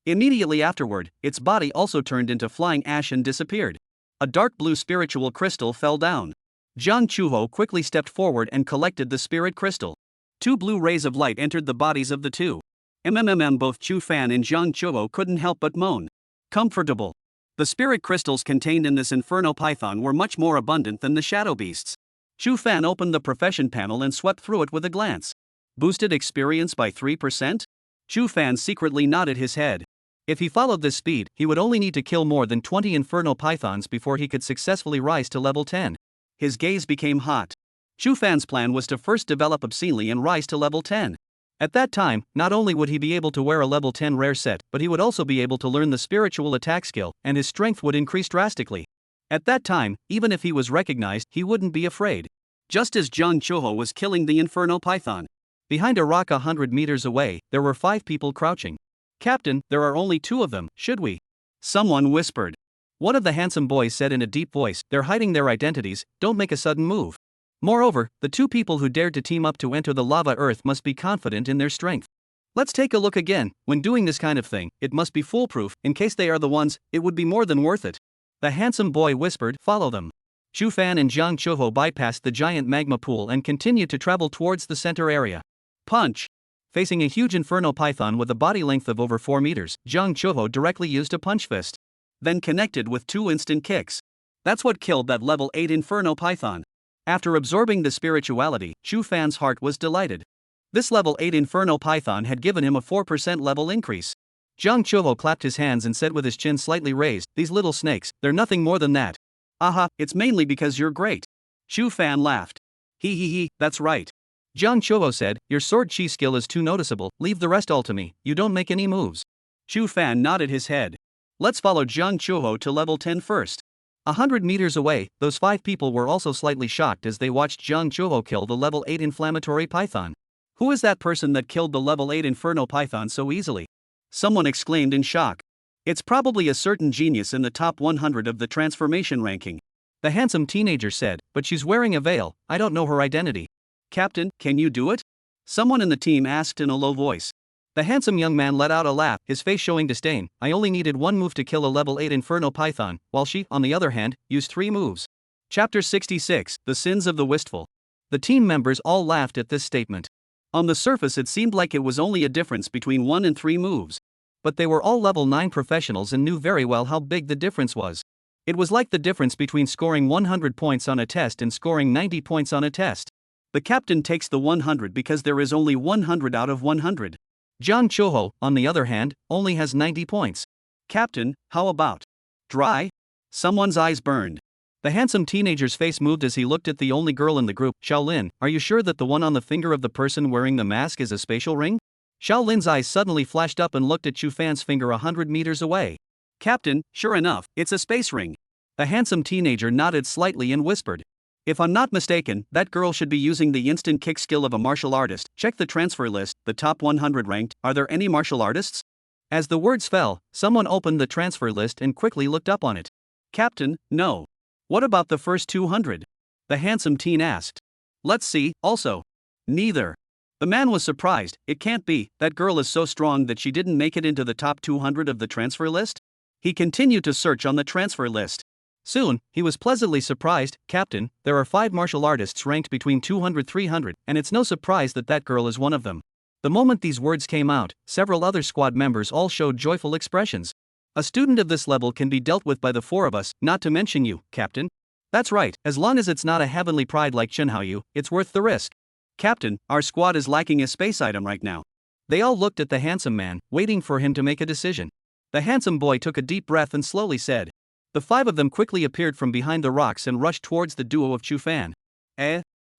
Immediately afterward, its body also turned into flying ash and disappeared. A dark blue spiritual crystal fell down. Jiang Chuho quickly stepped forward and collected the spirit crystal. Two blue rays of light entered the bodies of the two. Both Chu Fan and Jiang Chuho couldn't help but moan. Comfortable. The spirit crystals contained in this Inferno Python were much more abundant than the Shadow Beasts. Chu Fan opened the profession panel and swept through it with a glance. Boosted experience by 3%? Chu Fan secretly nodded his head. If he followed this speed, he would only need to kill more than 20 Inferno Pythons before he could successfully rise to level 10. His gaze became hot. Chu Fan's plan was to first develop obscenely and rise to level 10. At that time, not only would he be able to wear a level 10 rare set, but he would also be able to learn the spiritual attack skill, and his strength would increase drastically. At that time, even if he was recognized, he wouldn't be afraid. Just as Jiang Chuho was killing the Inferno Python. Behind a rock 100 meters away, there were 5 people crouching. Captain, there are only 2 of them, should we? Someone whispered. One of the handsome boys said in a deep voice, they're hiding their identities, don't make a sudden move. Moreover, the 2 people who dared to team up to enter the lava earth must be confident in their strength. Let's take a look again. When doing this kind of thing, it must be foolproof. In case they are the ones, it would be more than worth it. The handsome boy whispered, follow them. Chu Fan and Jiang Chuho bypassed the giant magma pool and continued to travel towards the center area. Punch. Facing a huge Inferno Python with a body length of over 4 meters, Jiang Chuho directly used a punch fist. Then connected with 2 instant kicks. That's what killed that level 8 Inferno Python. After absorbing the spirituality, Chu Fan's heart was delighted. This level 8 Inferno Python had given him a 4% level increase. Jiang Chuho clapped his hands and said with his chin slightly raised, these little snakes, they're nothing more than that. Aha, it's mainly because you're great. Chu Fan laughed. He, that's right. Jiang Chuho said, your sword chi skill is too noticeable, leave the rest all to me, you don't make any moves. Chu Fan nodded his head. Let's follow Jiang Chuho to level 10 first. 100 meters away, those 5 people were also slightly shocked as they watched Jiang Chuho kill the level 8 inflammatory python. Who is that person that killed the level 8 Inferno Python so easily? Someone exclaimed in shock. It's probably a certain genius in the top 100 of the transformation ranking. The handsome teenager said, but she's wearing a veil, I don't know her identity. Captain, can you do it? Someone in the team asked in a low voice. The handsome young man let out a laugh, his face showing disdain. I only needed 1 move to kill a level 8 Inferno Python, while she, on the other hand, used 3 moves. Chapter 66, The Sins of the Wistful. The team members all laughed at this statement. On the surface it seemed like it was only a difference between 1 and 3 moves. But they were all level 9 professionals and knew very well how big the difference was. It was like the difference between scoring 100 points on a test and scoring 90 points on a test. The captain takes the 100 because there is only 100 out of 100. Jiang Chuho, on the other hand, only has 90 points. Captain, how about? Dry? Someone's eyes burned. The handsome teenager's face moved as he looked at the only girl in the group. Shaolin, are you sure that the one on the finger of the person wearing the mask is a spatial ring? Shaolin's eyes suddenly flashed up and looked at Chu Fan's finger 100 meters away. Captain, sure enough, it's a space ring. The handsome teenager nodded slightly and whispered. If I'm not mistaken, that girl should be using the instant kick skill of a martial artist. Check the transfer list, the top 100 ranked. Are there any martial artists? As the words fell, someone opened the transfer list and quickly looked up on it. Captain, no. What about the first 200? The handsome teen asked. Let's see, also. Neither. The man was surprised. It can't be, that girl is so strong that she didn't make it into the top 200 of the transfer list? He continued to search on the transfer list. Soon, he was pleasantly surprised. Captain, there are 5 martial artists ranked between 200-300, and it's no surprise that that girl is one of them. The moment these words came out, several other squad members all showed joyful expressions. A student of this level can be dealt with by the 4 of us, not to mention you, Captain. That's right, as long as it's not a heavenly pride like Chenhaoyu, it's worth the risk. Captain, our squad is lacking a space item right now. They all looked at the handsome man, waiting for him to make a decision. The handsome boy took a deep breath and slowly said. The 5 of them quickly appeared from behind the rocks and rushed towards the duo of Chu Fan.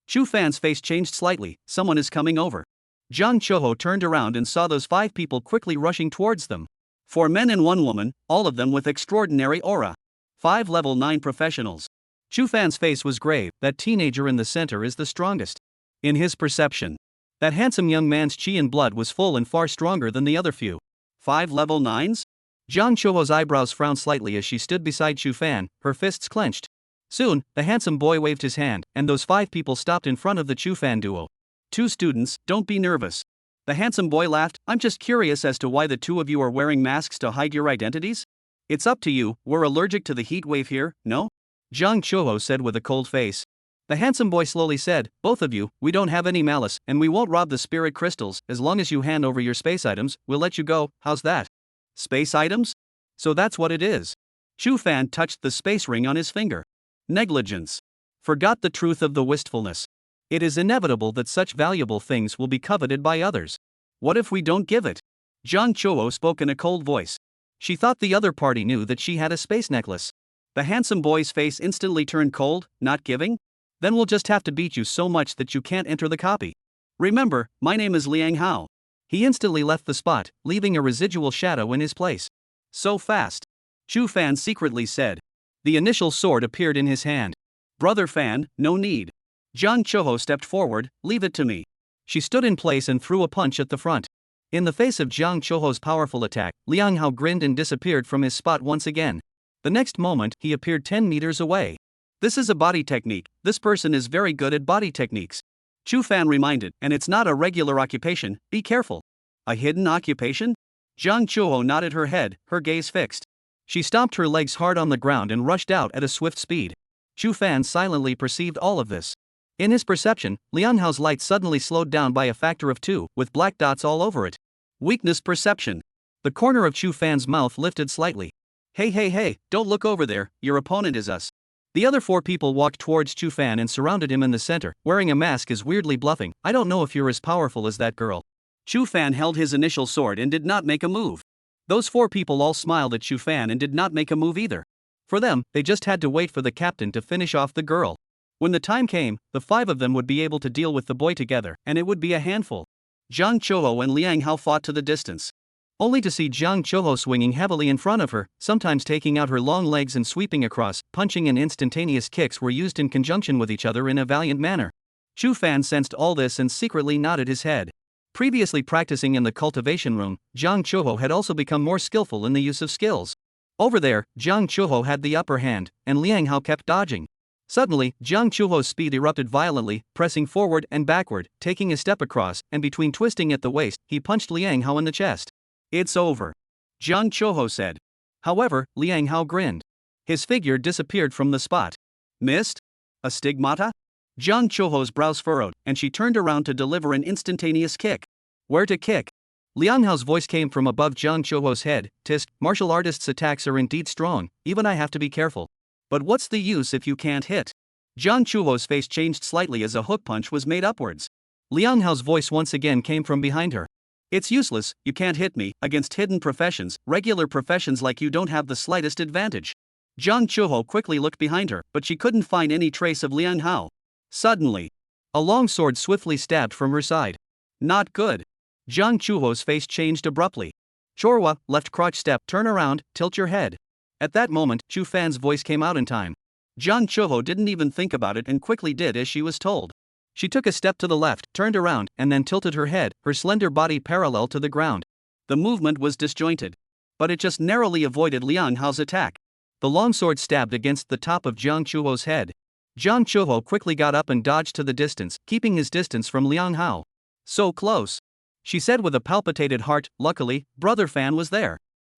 Chu Fan's face changed slightly, someone is coming over. Jiang Chuho turned around and saw those 5 people quickly rushing towards them. 4 men and 1 woman, all of them with extraordinary aura. 5 level 9 professionals. Chu Fan's face was grave. That teenager in the center is the strongest. In his perception, that handsome young man's chi and blood was full and far stronger than the other few. 5 level 9s? Jiang Chuho's eyebrows frowned slightly as she stood beside Chu Fan, her fists clenched. Soon, the handsome boy waved his hand, and those 5 people stopped in front of the Chu Fan duo. 2 students, don't be nervous. The handsome boy laughed. I'm just curious as to why the 2 of you are wearing masks to hide your identities? It's up to you, we're allergic to the heat wave here, no? Jiang Chuho said with a cold face. The handsome boy slowly said, both of you, we don't have any malice, and we won't rob the spirit crystals. As long as you hand over your space items, we'll let you go. How's that? Space items? So that's what it is. Chu Fan touched the space ring on his finger. Negligence. Forgot the truth of the wistfulness. It is inevitable that such valuable things will be coveted by others. What if we don't give it? Jiang Chuho spoke in a cold voice. She thought the other party knew that she had a space necklace. The handsome boy's face instantly turned cold. Not giving? Then we'll just have to beat you so much that you can't enter the copy. Remember, my name is Liang Hao. He instantly left the spot, leaving a residual shadow in his place. So fast. Chu Fan secretly said. The initial sword appeared in his hand. Brother Fan, no need. Jiang Chuho stepped forward. Leave it to me. She stood in place and threw a punch at the front. In the face of Jiang Chuho's powerful attack, Liang Hao grinned and disappeared from his spot once again. The next moment, he appeared 10 meters away. This is a body technique. This person is very good at body techniques. Chu Fan reminded, and it's not a regular occupation, be careful. A hidden occupation? Jiang Chuho nodded her head, her gaze fixed. She stomped her legs hard on the ground and rushed out at a swift speed. Chu Fan silently perceived all of this. In his perception, Liang Hao's light suddenly slowed down by a factor of 2, with black dots all over it. Weakness perception. The corner of Chu Fan's mouth lifted slightly. Hey, don't look over there, your opponent is us. The other 4 people walked towards Chu Fan and surrounded him in the center. Wearing a mask is weirdly bluffing. I don't know if you're as powerful as that girl. Chu Fan held his initial sword and did not make a move. Those 4 people all smiled at Chu Fan and did not make a move either. For them, they just had to wait for the captain to finish off the girl. When the time came, the 5 of them would be able to deal with the boy together, and it would be a handful. Jiang Chuho and Liang Hao fought to the distance. Only to see Jiang Chuho swinging heavily in front of her, sometimes taking out her long legs and sweeping across. Punching and instantaneous kicks were used in conjunction with each other in a valiant manner. Chu Fan sensed all this and secretly nodded his head. Previously practicing in the cultivation room, Jiang Chuho had also become more skillful in the use of skills. Over there, Jiang Chuho had the upper hand, and Liang Hao kept dodging. Suddenly, Jiang Chuho's speed erupted violently, pressing forward and backward, taking a step across, and between twisting at the waist, he punched Liang Hao in the chest. It's over. Jiang Chuho said. However, Liang Hao grinned. His figure disappeared from the spot. Missed? A stigmata? Jiang Chuho's brows furrowed, and she turned around to deliver an instantaneous kick. Where to kick? Liang Hao's voice came from above Jiang Chuho's head. Tisk, martial artists' attacks are indeed strong, even I have to be careful. But what's the use if you can't hit? Jiang Chuho's face changed slightly as a hook punch was made upwards. Liang Hao's voice once again came from behind her. It's useless, you can't hit me. Against hidden professions, regular professions like you don't have the slightest advantage. Jiang Chuho quickly looked behind her, but she couldn't find any trace of Liang Hao. Suddenly, a long sword swiftly stabbed from her side. Not good. Jiang Chuho's face changed abruptly. Chorwa, left crotch step, turn around, tilt your head. At that moment, Chu Fan's voice came out in time. Jiang Chuho didn't even think about it and quickly did as she was told. She took a step to the left, turned around, and then tilted her head, her slender body parallel to the ground. The movement was disjointed. But it just narrowly avoided Liang Hao's attack. The long sword stabbed against the top of Jiang Chuho's head. Jiang Chuho quickly got up and dodged to the distance, keeping his distance from Liang Hao. So close. She said with a palpitated heart. Luckily, Brother Fan was there.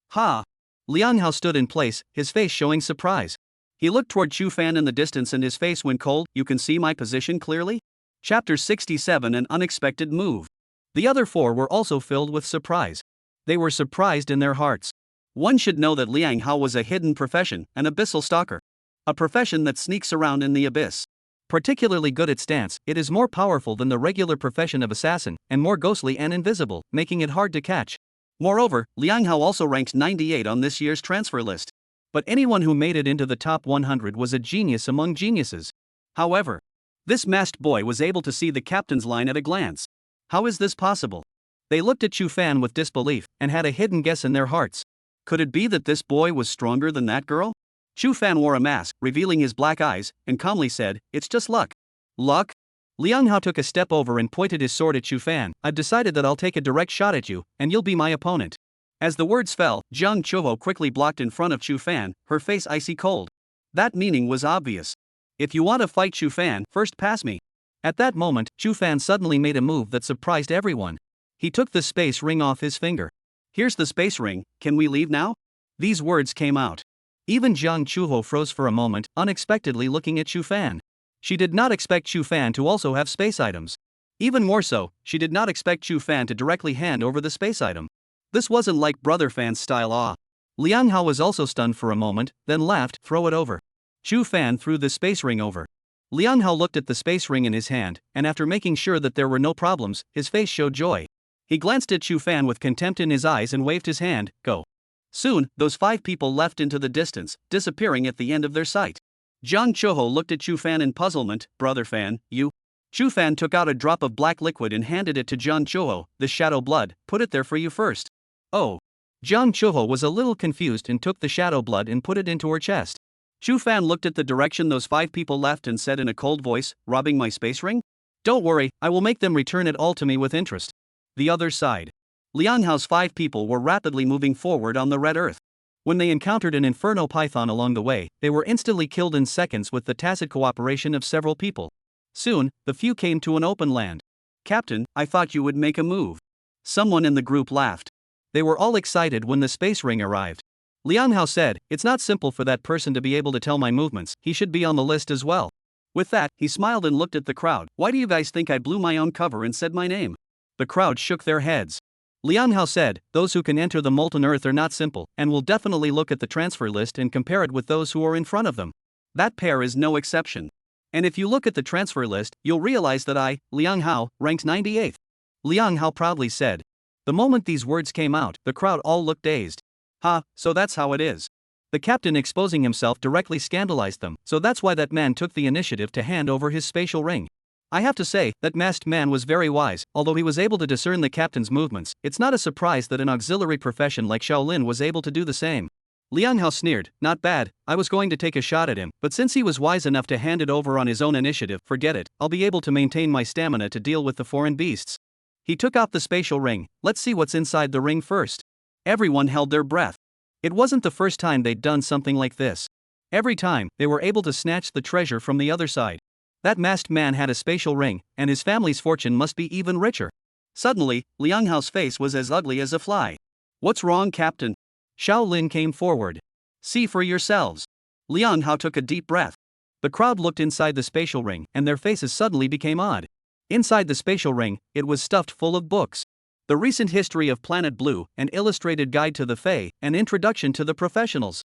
Ha! Liang Hao stood in place, his face showing surprise. He looked toward Chu Fan in the distance and his face went cold. You can see my position clearly? Chapter 67 An Unexpected Move. The other 4 were also filled with surprise. They were surprised in their hearts. One should know that Liang Hao was a hidden profession, an abyssal stalker. A profession that sneaks around in the abyss. Particularly good at stance, it is more powerful than the regular profession of assassin, and more ghostly and invisible, making it hard to catch. Moreover, Liang Hao also ranked 98 on this year's transfer list. But anyone who made it into the top 100 was a genius among geniuses. However, this masked boy was able to see the captain's line at a glance. How is this possible? They looked at Chu Fan with disbelief, and had a hidden guess in their hearts. Could it be that this boy was stronger than that girl? Chu Fan wore a mask, revealing his black eyes, and calmly said, "It's just luck." Luck? Liang Hao took a step over and pointed his sword at Chu Fan. "I've decided that I'll take a direct shot at you, and you'll be my opponent." As the words fell, Jiang Chuho quickly blocked in front of Chu Fan, her face icy cold. That meaning was obvious. "If you want to fight Chu Fan, first pass me." At that moment, Chu Fan suddenly made a move that surprised everyone. He took the space ring off his finger. "Here's the space ring, can we leave now?" These words came out. Even Jiang Chuho froze for a moment, unexpectedly looking at Chu Fan. She did not expect Chu Fan to also have space items. Even more so, she did not expect Chu Fan to directly hand over the space item. This wasn't like Brother Fan's style. Liang Hao was also stunned for a moment, then laughed, "Throw it over." Chu Fan threw the space ring over. Liang Hao looked at the space ring in his hand, and after making sure that there were no problems, his face showed joy. He glanced at Chu Fan with contempt in his eyes and waved his hand, "Go." Soon, those 5 people left into the distance, disappearing at the end of their sight. Jiang Chuho looked at Chu Fan in puzzlement. "Brother Fan, you?" Chu Fan took out a drop of black liquid and handed it to Jiang Chuho. "The shadow blood, put it there for you first." "Oh." Jiang Chuho was a little confused and took the shadow blood and put it into her chest. Chu Fan looked at the direction those 5 people left and said in a cold voice, "Robbing my space ring? Don't worry, I will make them return it all to me with interest." The other side. Liang Hao's 5 people were rapidly moving forward on the red earth. When they encountered an inferno python along the way, they were instantly killed in seconds with the tacit cooperation of several people. Soon, the few came to an open land. "Captain, I thought you would make a move." Someone in the group laughed. They were all excited when the space ring arrived. Liang Hao said, "It's not simple for that person to be able to tell my movements, he should be on the list as well." With that, he smiled and looked at the crowd. "Why do you guys think I blew my own cover and said my name?" The crowd shook their heads. Liang Hao said, "Those who can enter the molten earth are not simple, and will definitely look at the transfer list and compare it with those who are in front of them. That pair is no exception. And if you look at the transfer list, you'll realize that I, Liang Hao, ranked 98th. Liang Hao proudly said. The moment these words came out, the crowd all looked dazed. "Ha, so that's how it is." The captain exposing himself directly scandalized them, so that's why that man took the initiative to hand over his spatial ring. I have to say, that masked man was very wise. Although he was able to discern the captain's movements, it's not a surprise that an auxiliary profession like Shaolin was able to do the same. Liang Hao sneered, "Not bad, I was going to take a shot at him, but since he was wise enough to hand it over on his own initiative, forget it, I'll be able to maintain my stamina to deal with the foreign beasts." He took out the spatial ring. "Let's see what's inside the ring first." Everyone held their breath. It wasn't the first time they'd done something like this. Every time, they were able to snatch the treasure from the other side. That masked man had a spatial ring, and his family's fortune must be even richer. Suddenly, Liang Hao's face was as ugly as a fly. "What's wrong, Captain?" Shaolin came forward. "See for yourselves." Liang Hao took a deep breath. The crowd looked inside the spatial ring, and their faces suddenly became odd. Inside the spatial ring, it was stuffed full of books. The Recent History of Planet Blue, an illustrated guide to the Fae, an introduction to the professionals.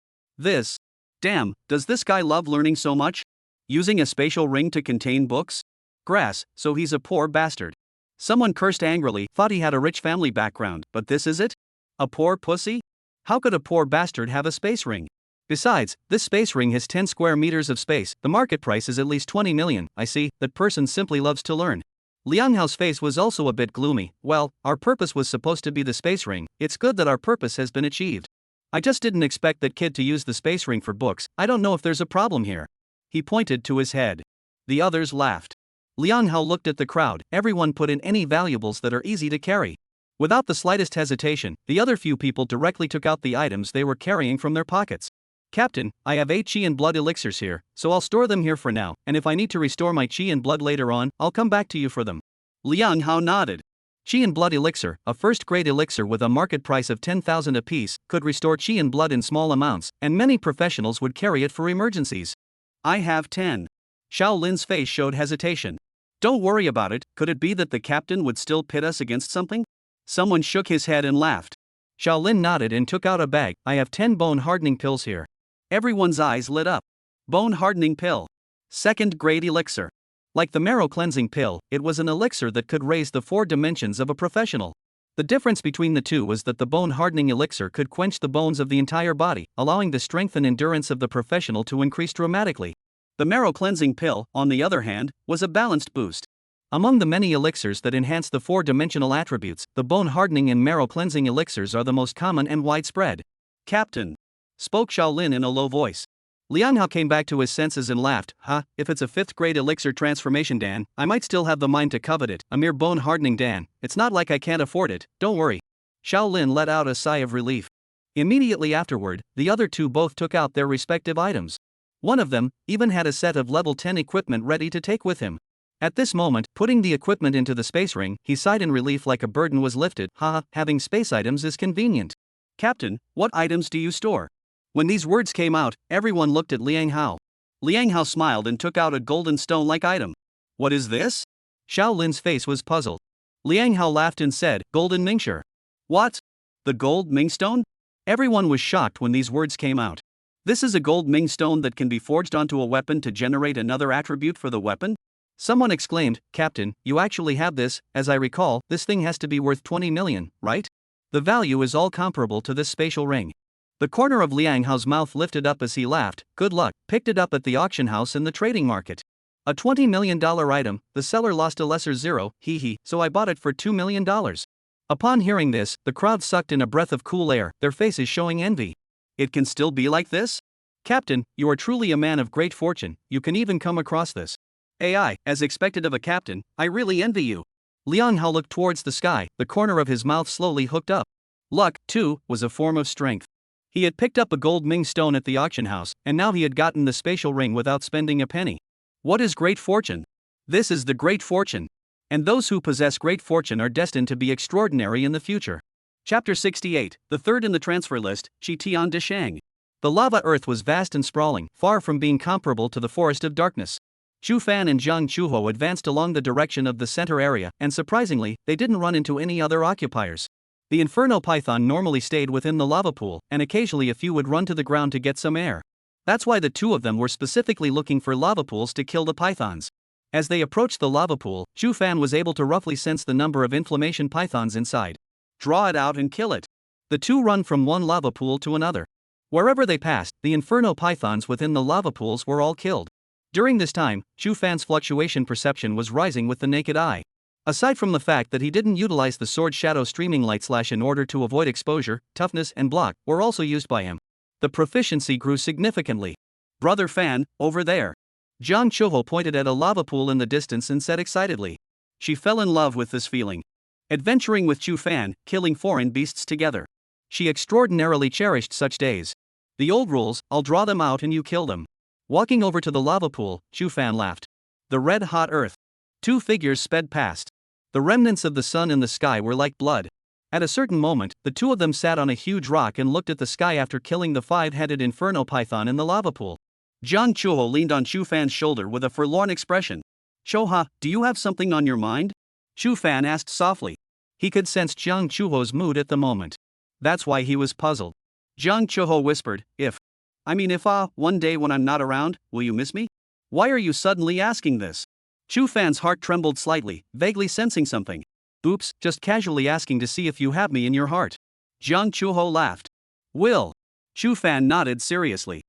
Damn, does this guy love learning so much? Using a spatial ring to contain books? Grass, so he's a poor bastard. Someone cursed angrily, thought he had a rich family background, but this is it? A poor pussy? How could a poor bastard have a space ring? Besides, this space ring has 10 square meters of space, the market price is at least 20 million, I see, that person simply loves to learn. Liang Hao's face was also a bit gloomy. "Well, our purpose was supposed to be the space ring, it's good that our purpose has been achieved. I just didn't expect that kid to use the space ring for books, I don't know if there's a problem here." He pointed to his head. The others laughed. Liang Hao looked at the crowd. Everyone put in any valuables that are easy to carry. Without the slightest hesitation, the other few people directly took out the items they were carrying from their pockets. "Captain, I have 8 chi and blood elixirs here, so I'll store them here for now, and if I need to restore my chi and blood later on, I'll come back to you for them." Liang Hao nodded. Chi and blood elixir, a first-grade elixir with a market price of 10,000 apiece, could restore chi and blood in small amounts, and many professionals would carry it for emergencies. "I have 10. Shaolin's face showed hesitation. "Don't worry about it, could it be that the captain would still pit us against something?" Someone shook his head and laughed. Shaolin nodded and took out a bag. "I have 10 bone-hardening pills here." Everyone's eyes lit up. Bone-hardening pill. Second-grade elixir. Like the marrow-cleansing pill, it was an elixir that could raise the 4 dimensions of a professional. The difference between the two was that the bone-hardening elixir could quench the bones of the entire body, allowing the strength and endurance of the professional to increase dramatically. The marrow-cleansing pill, on the other hand, was a balanced boost. Among the many elixirs that enhance the 4-dimensional attributes, the bone-hardening and marrow-cleansing elixirs are the most common and widespread. Captain, spoke Shaolin in a low voice. Liang Hao came back to his senses and laughed. If it's a 5th grade elixir transformation Dan, I might still have the mind to covet it. A mere bone hardening Dan, it's not like I can't afford it, don't worry. Shaolin let out a sigh of relief. Immediately afterward, the other two both took out their respective items. One of them even had a set of level 10 equipment ready to take with him. At this moment, putting the equipment into the space ring, he sighed in relief like a burden was lifted. Having space items is convenient. Captain, what items do you store? When these words came out, everyone looked at Liang Hao. Liang Hao smiled and took out a golden stone-like item. What is this? Shaolin's face was puzzled. Liang Hao laughed and said, Golden Mingshire. What? The gold Ming stone? Everyone was shocked when these words came out. This is a gold Ming stone that can be forged onto a weapon to generate another attribute for the weapon? Someone exclaimed, Captain, you actually have this. As I recall, this thing has to be worth 20 million, right? The value is all comparable to this spatial ring. The corner of Liang Hao's mouth lifted up as he laughed. Good luck, picked it up at the auction house in the trading market. A $20 million item, the seller lost a lesser zero, so I bought it for $2 million. Upon hearing this, the crowd sucked in a breath of cool air, their faces showing envy. It can still be like this? Captain, you are truly a man of great fortune, you can even come across this. AI, as expected of a captain, I really envy you. Liang Hao looked towards the sky, the corner of his mouth slowly hooked up. Luck, too, was a form of strength. He had picked up a gold Ming stone at the auction house, and now he had gotten the spatial ring without spending a penny. What is great fortune? This is the great fortune. And those who possess great fortune are destined to be extraordinary in the future. Chapter 68, the third in the transfer list, Chi Tian de Shang. The lava earth was vast and sprawling, far from being comparable to the forest of darkness. Chu Fan and Jiang Chuho advanced along the direction of the center area, and surprisingly, they didn't run into any other occupiers. The Inferno Python normally stayed within the lava pool, and occasionally a few would run to the ground to get some air. That's why the two of them were specifically looking for lava pools to kill the pythons. As they approached the lava pool, Chu Fan was able to roughly sense the number of inflammation pythons inside. Draw it out and kill it. The two run from one lava pool to another. Wherever they passed, the Inferno Pythons within the lava pools were all killed. During this time, Chu Fan's fluctuation perception was rising with the naked eye. Aside from the fact that he didn't utilize the sword shadow streaming light slash in order to avoid exposure, toughness and block were also used by him. The proficiency grew significantly. Brother Fan, over there. Jiang Chuho pointed at a lava pool in the distance and said excitedly. She fell in love with this feeling. Adventuring with Chu Fan, killing foreign beasts together. She extraordinarily cherished such days. The old rules, I'll draw them out and you kill them. Walking over to the lava pool, Chu Fan laughed. The red-hot earth. Two figures sped past. The remnants of the sun in the sky were like blood. At a certain moment, the two of them sat on a huge rock and looked at the sky after killing the 5-headed Inferno Python in the lava pool. Jiang Chuho leaned on Chu Fan's shoulder with a forlorn expression. Choha, do you have something on your mind? Chu Fan asked softly. He could sense Jiang Chuho's mood at the moment. That's why he was puzzled. Jiang Chuho whispered, if one day when I'm not around, will you miss me? Why are you suddenly asking this? Chu Fan's heart trembled slightly, vaguely sensing something. Oops, just casually asking to see if you have me in your heart. Jiang Chuho laughed. Will. Chu Fan nodded seriously.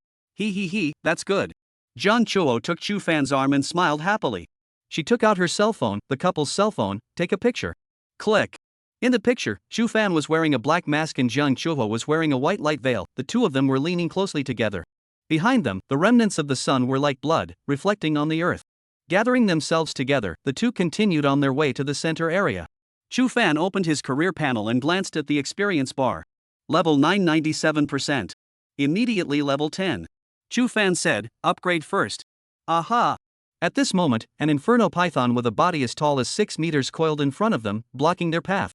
That's good. Jiang Chuho took Chu Fan's arm and smiled happily. She took out her cell phone, the couple's cell phone, take a picture. Click. In the picture, Chu Fan was wearing a black mask and Jiang Chuho was wearing a white light veil. The two of them were leaning closely together. Behind them, the remnants of the sun were like blood, reflecting on the earth. Gathering themselves together, the two continued on their way to the center area. Chu Fan opened his career panel and glanced at the experience bar. Level 997%. Immediately level 10. Chu Fan said, upgrade first. Aha! At this moment, an Inferno Python with a body as tall as 6 meters coiled in front of them, blocking their path.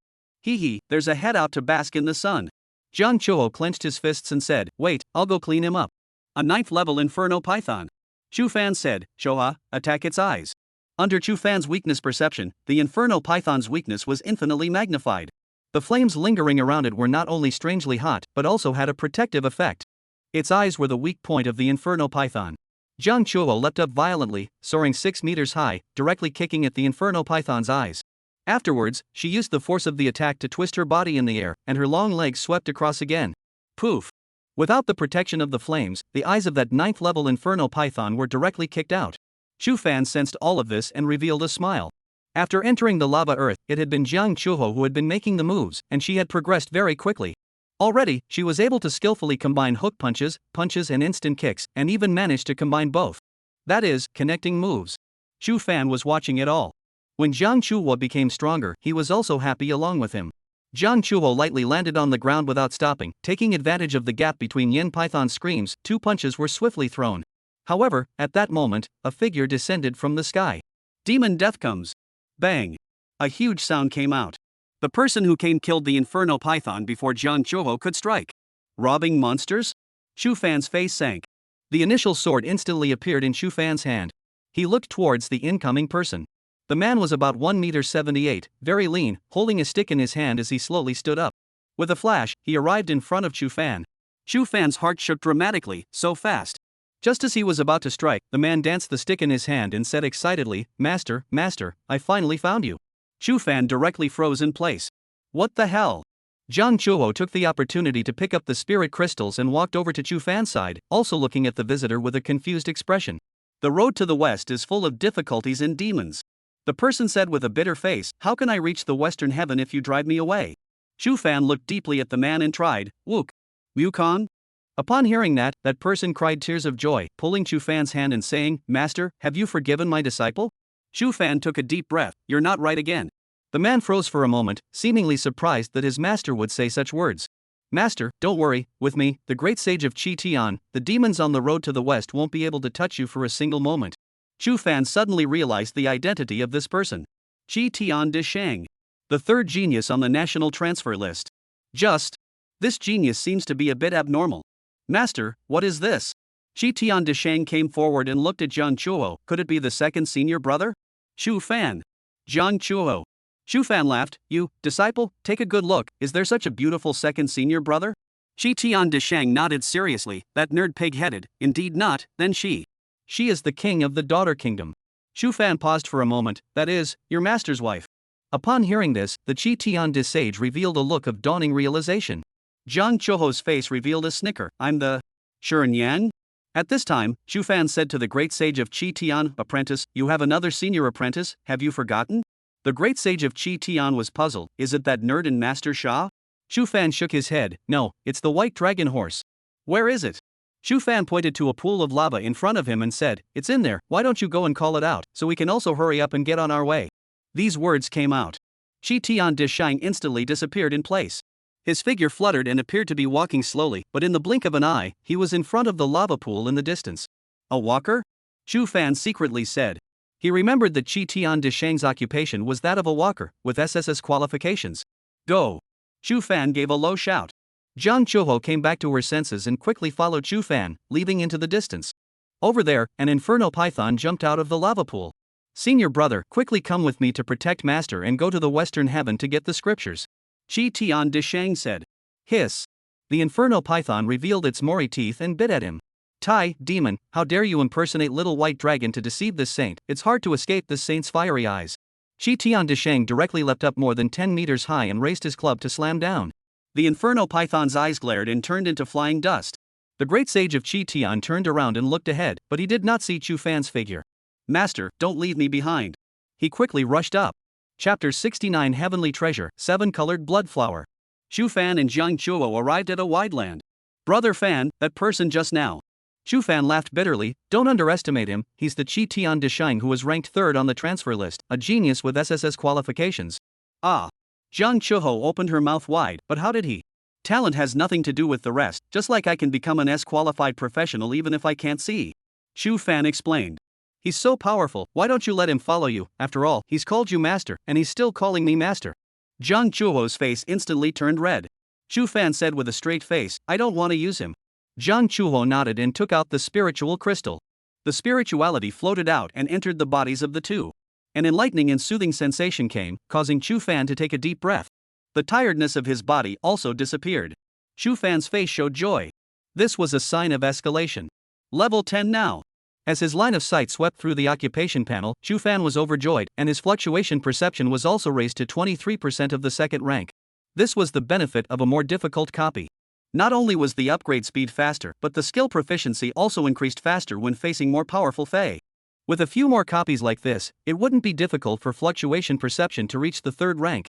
There's a head out to bask in the sun. Jiang Chuho clenched his fists and said, wait, I'll go clean him up. A 9th level Inferno Python. Chu Fan said, Choha, attack its eyes. Under Chu Fan's weakness perception, the Inferno Python's weakness was infinitely magnified. The flames lingering around it were not only strangely hot, but also had a protective effect. Its eyes were the weak point of the Inferno Python. Jiang Chuho leapt up violently, soaring 6 meters high, directly kicking at the Inferno Python's eyes. Afterwards, she used the force of the attack to twist her body in the air, and her long legs swept across again. Poof! Without the protection of the flames, the eyes of that 9th level Inferno Python were directly kicked out. Chu Fan sensed all of this and revealed a smile. After entering the lava earth, it had been Jiang Chuho who had been making the moves, and she had progressed very quickly. Already, she was able to skillfully combine hook punches, and instant kicks, and even managed to combine both. That is, connecting moves. Chu Fan was watching it all. When Jiang Chuho became stronger, he was also happy along with him. Jiang Chuho lightly landed on the ground without stopping, taking advantage of the gap between Yin Python's screams. 2 punches were swiftly thrown. However, at that moment, a figure descended from the sky. Demon death comes. Bang! A huge sound came out. The person who came killed the Inferno Python before Jiang Chuho could strike. Robbing monsters? Chu Fan's face sank. The initial sword instantly appeared in Chu Fan's hand. He looked towards the incoming person. The man was about 1.78 meters, very lean, holding a stick in his hand as he slowly stood up. With a flash, he arrived in front of Chu Fan. Chu Fan's heart shook dramatically, so fast. Just as he was about to strike, the man danced the stick in his hand and said excitedly, "Master, master, I finally found you." Chu Fan directly froze in place. What the hell? Jiang Chuho took the opportunity to pick up the spirit crystals and walked over to Chu Fan's side, also looking at the visitor with a confused expression. The road to the west is full of difficulties and demons. The person said with a bitter face, "How can I reach the western heaven if you drive me away?" Chu Fan looked deeply at the man and tried, "Wook. Wukong?" Upon hearing that person cried tears of joy, pulling Chu Fan's hand and saying, "Master, have you forgiven my disciple?" Chu Fan took a deep breath. "You're not right again." The man froze for a moment, seemingly surprised that his master would say such words. "Master, don't worry, with me, the great sage of Chi Tian, the demons on the road to the west won't be able to touch you for a single moment." Chu Fan suddenly realized the identity of this person. Chi Tian de Shang. The third genius on the national transfer list. This genius seems to be a bit abnormal. "Master, what is this?" Chi Tian de Shang came forward and looked at Jiang Chuho. Could it be the second senior brother? Chu Fan. Jiang Chuho. Chu Fan laughed. "You, disciple, take a good look. Is there such a beautiful second senior brother?" Chi Tian de Shang nodded seriously. "That nerd pig-headed, indeed not, then she is the king of the daughter kingdom." Chu Fan paused for a moment. "That is, your master's wife." Upon hearing this, the Chi Tian de Sage revealed a look of dawning realization. Jiang Chuho's face revealed a snicker. "I'm the Shura." At this time, Chu Fan said to the great sage of Chi Tian, "Apprentice, you have another senior apprentice, have you forgotten?" The great sage of Chi Tian was puzzled. "Is it that nerd and Master Sha?" Chu Fan shook his head. "No, it's the white dragon horse." "Where is it?" Chu Fan pointed to a pool of lava in front of him and said, "It's in there, why don't you go and call it out, so we can also hurry up and get on our way." These words came out. Chi Tian de Shang instantly disappeared in place. His figure fluttered and appeared to be walking slowly, but in the blink of an eye, he was in front of the lava pool in the distance. "A walker?" Chu Fan secretly said. He remembered that Chi Tian de Shang's occupation was that of a walker, with SSS qualifications. "Go!" Chu Fan gave a low shout. Jiang Chuho came back to her senses and quickly followed Chu Fan, leaving into the distance. Over there, an Inferno Python jumped out of the lava pool. "Senior brother, quickly come with me to protect Master and go to the Western Heaven to get the scriptures," Chi Tian de Shang said. Hiss. The Inferno Python revealed its Mori teeth and bit at him. "Tai, demon, how dare you impersonate little white dragon to deceive this saint? It's hard to escape this saint's fiery eyes." Chi Tian de Shang directly leapt up more than 10 meters high and raised his club to slam down. The Inferno Python's eyes glared and turned into flying dust. The great sage of Chi Tian turned around and looked ahead, but he did not see Chu Fan's figure. "Master, don't leave me behind." He quickly rushed up. Chapter 69 Heavenly Treasure, 7-Colored Blood Flower. Chu Fan and Jiang Chuho arrived at a wide land. "Brother Fan, that person just now." Chu Fan laughed bitterly. "Don't underestimate him, he's the Chi Tian de Shang who was ranked 3rd on the transfer list, a genius with SSS qualifications." "Ah." Jiang Chuho opened her mouth wide, "But how did he?" "Talent has nothing to do with the rest, just like I can become an S-qualified professional even if I can't see." Chu Fan explained. "He's so powerful, why don't you let him follow you? After all, he's called you master, and he's still calling me master." Jiang Chuho's face instantly turned red. Chu Fan said with a straight face, "I don't want to use him." Jiang Chuho nodded and took out the spiritual crystal. The spirituality floated out and entered the bodies of the two. An enlightening and soothing sensation came, causing Chu Fan to take a deep breath. The tiredness of his body also disappeared. Chu Fan's face showed joy. This was a sign of escalation. Level 10 now. As his line of sight swept through the occupation panel, Chu Fan was overjoyed, and his fluctuation perception was also raised to 23% of the 2nd rank. This was the benefit of a more difficult copy. Not only was the upgrade speed faster, but the skill proficiency also increased faster when facing more powerful Fae. With a few more copies like this, it wouldn't be difficult for fluctuation perception to reach the 3rd rank.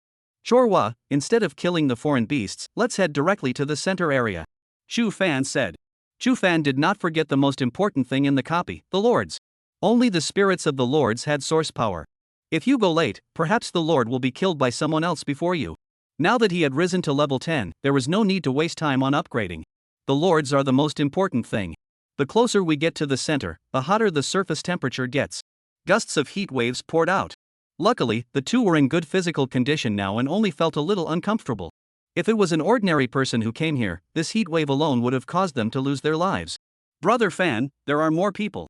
Chorwa, instead of killing the foreign beasts, let's head directly to the center area. Chu Fan said. Chu Fan did not forget the most important thing in the copy, the lords. Only the spirits of the lords had source power. If you go late, perhaps the lord will be killed by someone else before you. Now that he had risen to level 10, there was no need to waste time on upgrading. The lords are the most important thing. The closer we get to the center, the hotter the surface temperature gets. Gusts of heat waves poured out. Luckily, the two were in good physical condition now and only felt a little uncomfortable. If it was an ordinary person who came here, this heat wave alone would have caused them to lose their lives. Brother Fan, there are more people.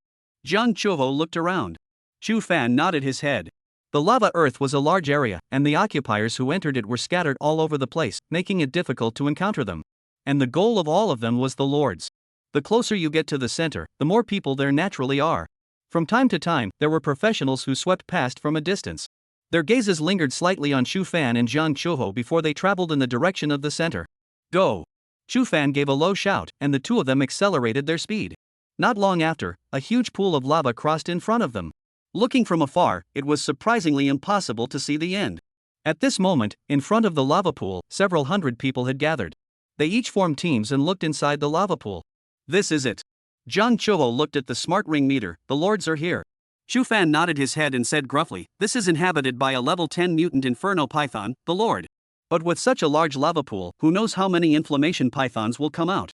Jiang Chuho looked around. Chu Fan nodded his head. The lava earth was a large area, and the occupiers who entered it were scattered all over the place, making it difficult to encounter them. And the goal of all of them was the lords. The closer you get to the center, the more people there naturally are. From time to time, there were professionals who swept past from a distance. Their gazes lingered slightly on Chu Fan and Jiang Chuho before they traveled in the direction of the center. Go! Chu Fan gave a low shout, and the two of them accelerated their speed. Not long after, a huge pool of lava crossed in front of them. Looking from afar, it was surprisingly impossible to see the end. At this moment, in front of the lava pool, several hundred people had gathered. They each formed teams and looked inside the lava pool. This is it. Jiang Chuho looked at the smart ring meter. The lords are here. Chu Fan nodded his head and said gruffly, this is inhabited by a level 10 mutant inferno python, the lord. But with such a large lava pool, who knows how many inflammation pythons will come out?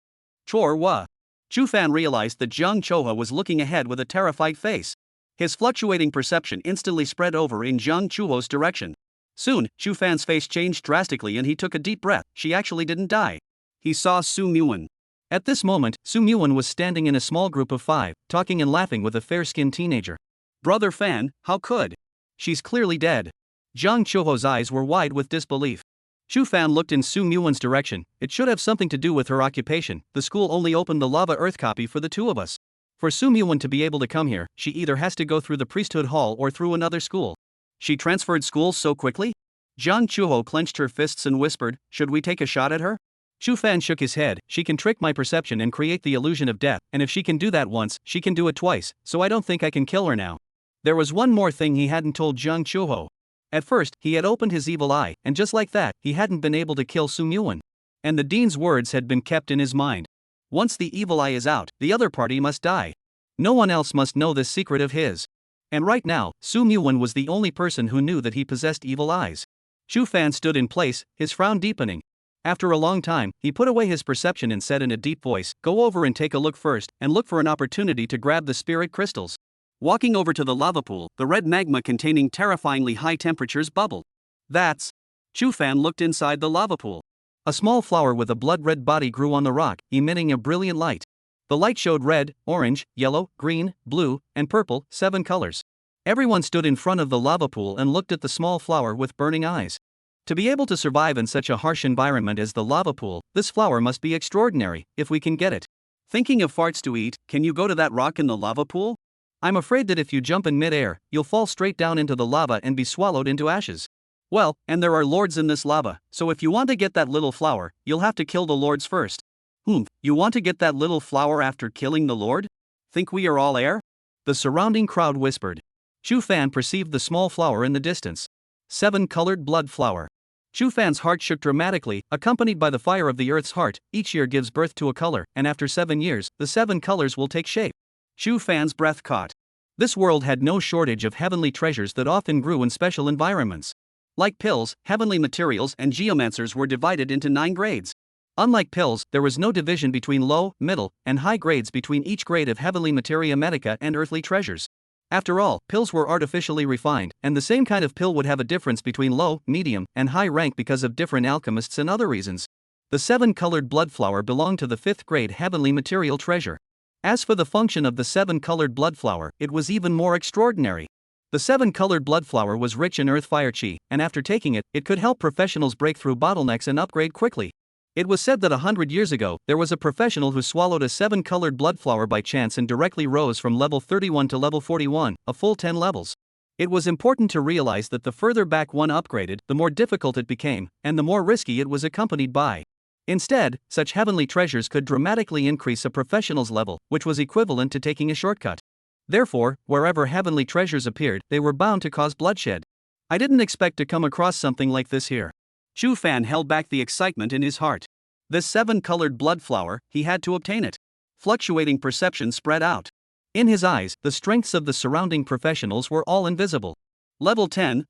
Chorwa. Chu Fan realized that Jiang Chuho was looking ahead with a terrified face. His fluctuating perception instantly spread over in Jiang Chuho's direction. Soon, Chu Fan's face changed drastically and he took a deep breath. She actually didn't die. He saw Su Muwan. At this moment, Su Muwan was standing in a small group of 5, talking and laughing with a fair-skinned teenager. Brother Fan, how could? She's clearly dead. Jiang Chuho's eyes were wide with disbelief. Chu Fan looked in Su Muwan's direction. It should have something to do with her occupation. The school only opened the lava earth copy for the two of us. For Su Muwan to be able to come here, she either has to go through the priesthood hall or through another school. She transferred schools so quickly? Jiang Chuho clenched her fists and whispered, should we take a shot at her? Chu Fan shook his head. She can trick my perception and create the illusion of death, and if she can do that once, she can do it twice, so I don't think I can kill her now. There was one more thing he hadn't told Jiang Chuho. At first, he had opened his evil eye, and just like that, he hadn't been able to kill Su Muwan. And the dean's words had been kept in his mind. Once the evil eye is out, the other party must die. No one else must know this secret of his. And right now, Su Muwan was the only person who knew that he possessed evil eyes. Chu Fan stood in place, his frown deepening. After a long time, he put away his perception and said in a deep voice, go over and take a look first, and look for an opportunity to grab the spirit crystals. Walking over to the lava pool, the red magma containing terrifyingly high temperatures bubbled. That's... Chu Fan looked inside the lava pool. A small flower with a blood-red body grew on the rock, emitting a brilliant light. The light showed red, orange, yellow, green, blue, and purple, 7 colors. Everyone stood in front of the lava pool and looked at the small flower with burning eyes. To be able to survive in such a harsh environment as the lava pool, this flower must be extraordinary, if we can get it. Thinking of farts to eat, can you go to that rock in the lava pool? I'm afraid that if you jump in mid-air, you'll fall straight down into the lava and be swallowed into ashes. Well, and there are lords in this lava, so if you want to get that little flower, you'll have to kill the lords first. You want to get that little flower after killing the lord? Think we are all air? The surrounding crowd whispered. Chu Fan perceived the small flower in the distance. 7-colored blood flower. Chu Fan's heart shook dramatically, accompanied by the fire of the earth's heart. Each year gives birth to a color, and after 7 years, the 7 colors will take shape. Chu Fan's breath caught. This world had no shortage of heavenly treasures that often grew in special environments. Like pills, heavenly materials and geomancers were divided into 9 grades. Unlike pills, there was no division between low, middle, and high grades between each grade of heavenly materia medica and earthly treasures. After all, pills were artificially refined, and the same kind of pill would have a difference between low, medium, and high rank because of different alchemists and other reasons. The 7-colored blood flower belonged to the 5th grade heavenly material treasure. As for the function of the 7-colored blood flower, it was even more extraordinary. The 7-colored blood flower was rich in earth fire chi, and after taking it, it could help professionals break through bottlenecks and upgrade quickly. It was said that 100 years ago, there was a professional who swallowed a 7-colored blood flower by chance and directly rose from level 31 to level 41, a full 10 levels. It was important to realize that the further back one upgraded, the more difficult it became, and the more risky it was accompanied by. Instead, such heavenly treasures could dramatically increase a professional's level, which was equivalent to taking a shortcut. Therefore, wherever heavenly treasures appeared, they were bound to cause bloodshed. I didn't expect to come across something like this here. Chu Fan held back the excitement in his heart. This 7-colored blood flower, he had to obtain it. Fluctuating perception spread out. In his eyes, the strengths of the surrounding professionals were all invisible. Level 10,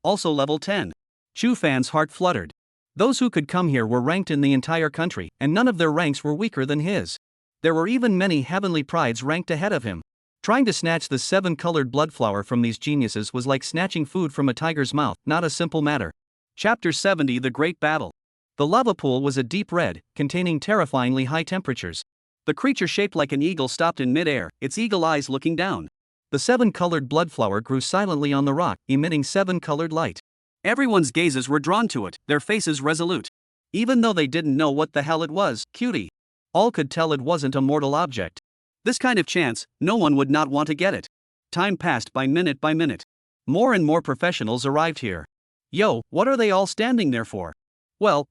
also level 10. Chu Fan's heart fluttered. Those who could come here were ranked in the entire country, and none of their ranks were weaker than his. There were even many heavenly prides ranked ahead of him. Trying to snatch the 7-colored blood flower from these geniuses was like snatching food from a tiger's mouth, not a simple matter. Chapter 70 The Great Battle. The lava pool was a deep red, containing terrifyingly high temperatures. The creature shaped like an eagle stopped in midair, its eagle eyes looking down. The 7-colored blood flower grew silently on the rock, emitting 7-colored light. Everyone's gazes were drawn to it, their faces resolute. Even though they didn't know what the hell it was, cutie. All could tell it wasn't a mortal object. This kind of chance, no one would not want to get it. Time passed by minute. More and more professionals arrived here. Yo, what are they all standing there for? Well,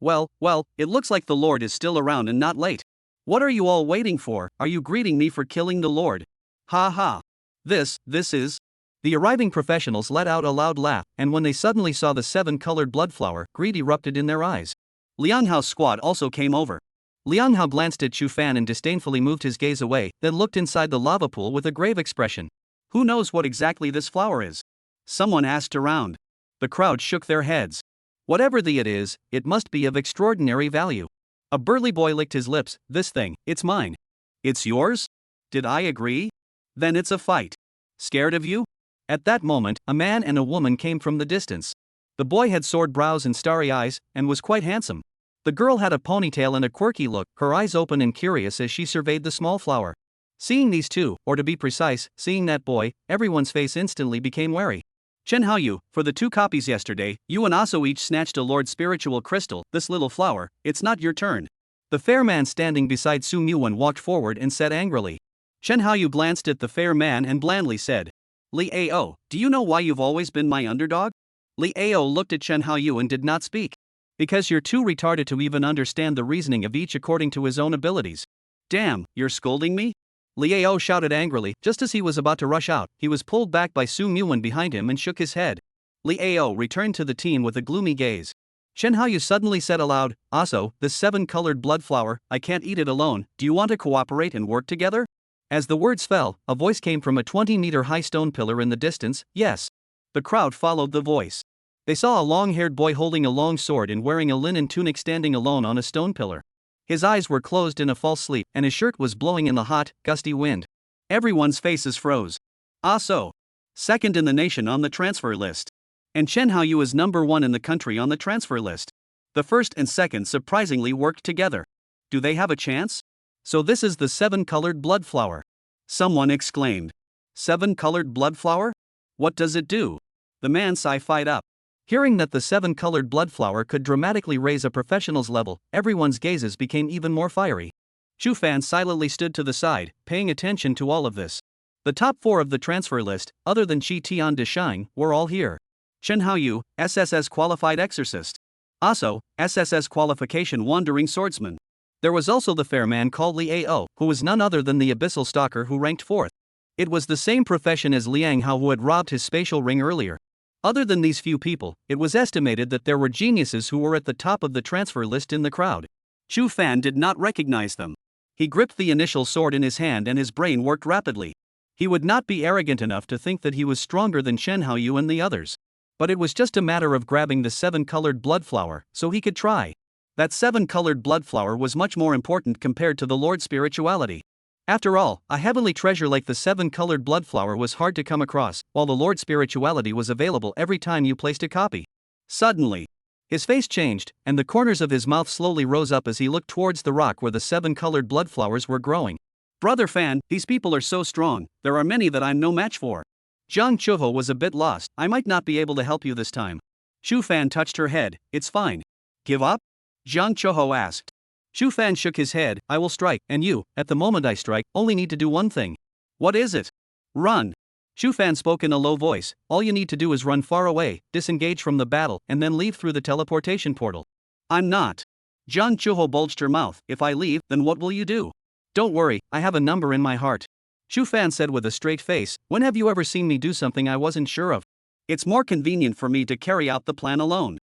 it looks like the Lord is still around and not late. What are you all waiting for? Are you greeting me for killing the Lord? Ha ha. This is. The arriving professionals let out a loud laugh, and when they suddenly saw the 7-colored blood flower, greed erupted in their eyes. Liang Hao's squad also came over. Liang Hao glanced at Chu Fan and disdainfully moved his gaze away, then looked inside the lava pool with a grave expression. Who knows what exactly this flower is? Someone asked around. The crowd shook their heads. Whatever it is, it must be of extraordinary value. A burly boy licked his lips. This thing, it's mine. It's yours? Did I agree? Then it's a fight. Scared of you? At that moment, a man and a woman came from the distance. The boy had sword brows and starry eyes, and was quite handsome. The girl had a ponytail and a quirky look, her eyes open and curious as she surveyed the small flower. Seeing these two, or to be precise, seeing that boy, everyone's face instantly became wary. Chen Haoyu, for the 2 copies yesterday, you and Yaso each snatched a Lord Spiritual Crystal, this little flower, it's not your turn. The fair man standing beside Su Muwan walked forward and said angrily. Chen Haoyu glanced at the fair man and blandly said, Li Ao, do you know why you've always been my underdog? Li Ao looked at Chen Haoyu and did not speak. Because you're too retarded to even understand the reasoning of each according to his own abilities. Damn, you're scolding me? Li Ao shouted angrily. Just as he was about to rush out, he was pulled back by Su Muwan behind him and shook his head. Li Ao returned to the team with a gloomy gaze. Chen Haoyu suddenly said aloud, Yaso, this 7-colored blood flower, I can't eat it alone, do you want to cooperate and work together? As the words fell, a voice came from a 20-meter-high stone pillar in the distance, yes. The crowd followed the voice. They saw a long-haired boy holding a long sword and wearing a linen tunic standing alone on a stone pillar. His eyes were closed in a false sleep, and his shirt was blowing in the hot, gusty wind. Everyone's faces froze. Yaso. Second in the nation on the transfer list. And Chen Haoyu is number 1 in the country on the transfer list. The first and second surprisingly worked together. Do they have a chance? So this is the 7-colored blood flower. Someone exclaimed. 7-colored blood flower? What does it do? The man sci-fied up. Hearing that the 7-colored blood flower could dramatically raise a professional's level, everyone's gazes became even more fiery. Chu Fan silently stood to the side, paying attention to all of this. The top 4 of the transfer list, other than Qi Tian de Shine, were all here. Chen Haoyu, SSS qualified exorcist. Yaso, SSS qualification wandering swordsman. There was also the fair man called Li Ao, who was none other than the abyssal stalker who ranked 4th. It was the same profession as Liang Hao who had robbed his spatial ring earlier. Other than these few people, it was estimated that there were geniuses who were at the top of the transfer list in the crowd. Chu Fan did not recognize them. He gripped the initial sword in his hand and his brain worked rapidly. He would not be arrogant enough to think that he was stronger than Chen Haoyu and the others. But it was just a matter of grabbing the 7-colored blood flower, so he could try. That 7-colored blood flower was much more important compared to the Lord's spirituality. After all, a heavenly treasure like the 7-colored blood flower was hard to come across, while the Lord's spirituality was available every time you placed a copy. Suddenly, his face changed, and the corners of his mouth slowly rose up as he looked towards the rock where the 7-colored blood flowers were growing. Brother Fan, these people are so strong, there are many that I'm no match for. Jiang Chuho was a bit lost. I might not be able to help you this time. Chu Fan touched her head. It's fine. Give up? Jiang Chuho asked. Chu Fan shook his head. I will strike, and you, at the moment I strike, only need to do one thing. What is it? Run. Chu Fan spoke in a low voice. All you need to do is run far away, disengage from the battle, and then leave through the teleportation portal. I'm not. Jiang Chuho bulged her mouth. If I leave, then what will you do? Don't worry, I have a number in my heart. Chu Fan said with a straight face. When have you ever seen me do something I wasn't sure of? It's more convenient for me to carry out the plan alone.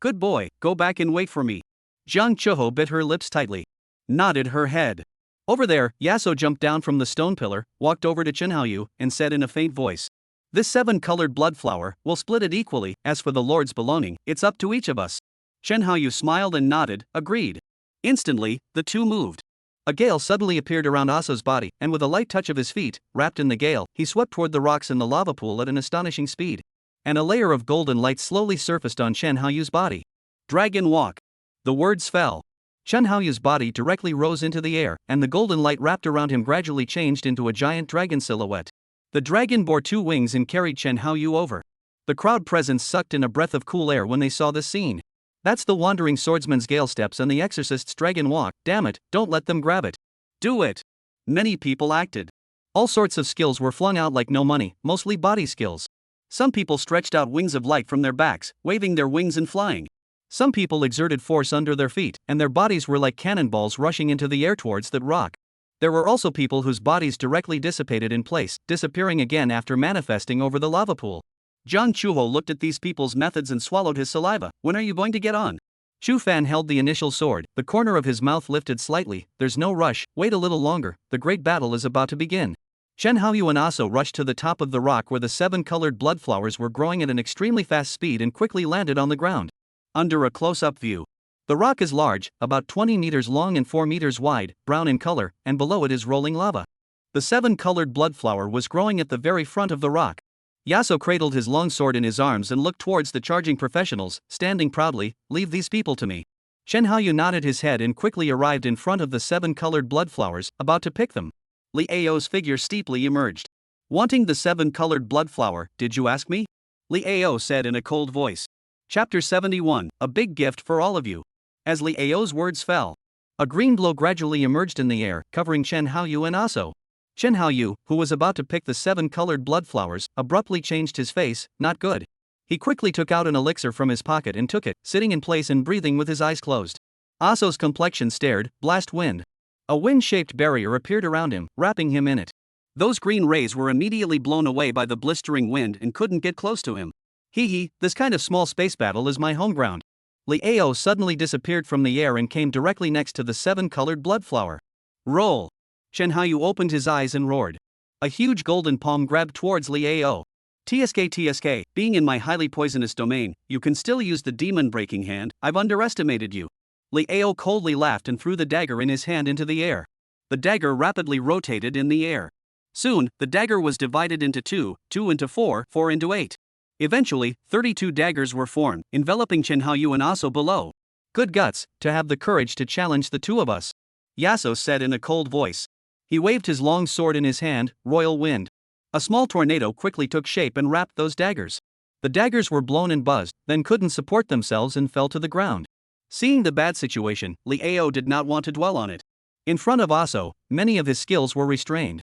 Good boy, go back and wait for me. Jiang Chuho bit her lips tightly. Nodded her head. Over there, Yaso jumped down from the stone pillar, walked over to Chen Haoyu, and said in a faint voice. This 7-colored blood flower, we'll split it equally. As for the Lord's belonging, it's up to each of us. Chen Haoyu smiled and nodded, agreed. Instantly, the two moved. A gale suddenly appeared around Aso's body, and with a light touch of his feet, wrapped in the gale, he swept toward the rocks in the lava pool at an astonishing speed. And a layer of golden light slowly surfaced on Chen Haoyu's body. Dragon walk. The words fell. Chen Haoyu's body directly rose into the air, and the golden light wrapped around him gradually changed into a giant dragon silhouette. The dragon bore 2 wings and carried Chen Haoyu over. The crowd present sucked in a breath of cool air when they saw this scene. That's the wandering swordsman's gale steps and the exorcist's dragon walk. Damn it, don't let them grab it. Do it. Many people acted. All sorts of skills were flung out like no money, mostly body skills. Some people stretched out wings of light from their backs, waving their wings and flying. Some people exerted force under their feet, and their bodies were like cannonballs rushing into the air towards that rock. There were also people whose bodies directly dissipated in place, disappearing again after manifesting over the lava pool. Jiang Chuho looked at these people's methods and swallowed his saliva. When are you going to get on? Chu Fan held the initial sword, the corner of his mouth lifted slightly. There's no rush, wait a little longer, the great battle is about to begin. Chen Haoyu and Yaso rushed to the top of the rock where the 7-colored blood flowers were growing at an extremely fast speed and quickly landed on the ground. Under a close-up view. The rock is large, about 20 meters long and 4 meters wide, brown in color, and below it is rolling lava. The 7-colored blood flower was growing at the very front of the rock. Yaso cradled his long sword in his arms and looked towards the charging professionals, standing proudly. Leave these people to me. Chen Haoyu nodded his head and quickly arrived in front of the 7-colored blood flowers, about to pick them. Li Ao's figure steeply emerged. Wanting the 7-colored blood flower, did you ask me? Li Ao said in a cold voice. Chapter 71, a big gift for all of you. As Li Ao's words fell, a green glow gradually emerged in the air, covering Chen Haoyu and Yaso. Chen Haoyu, who was about to pick the 7-colored blood flowers, abruptly changed his face. Not good. He quickly took out an elixir from his pocket and took it, sitting in place and breathing with his eyes closed. Yaso's complexion stared. Blast wind. A wind-shaped barrier appeared around him, wrapping him in it. Those green rays were immediately blown away by the blistering wind and couldn't get close to him. Hee, this kind of small space battle is my home ground. Li Ao suddenly disappeared from the air and came directly next to the 7-colored blood flower. Roll. Chen Haoyu opened his eyes and roared. A huge golden palm grabbed towards Li Ao. TSK, being in my highly poisonous domain, you can still use the demon breaking hand. I've underestimated you. Li Ao coldly laughed and threw the dagger in his hand into the air. The dagger rapidly rotated in the air. Soon, the dagger was divided into 2 into 4 into 8. Eventually, 32 daggers were formed, enveloping Chen Haoyu and Yaso below. Good guts, to have the courage to challenge the two of us. Yaso said in a cold voice. He waved his long sword in his hand, royal wind. A small tornado quickly took shape and wrapped those daggers. The daggers were blown and buzzed, then couldn't support themselves and fell to the ground. Seeing the bad situation, Li Ao did not want to dwell on it. In front of Yaso, many of his skills were restrained.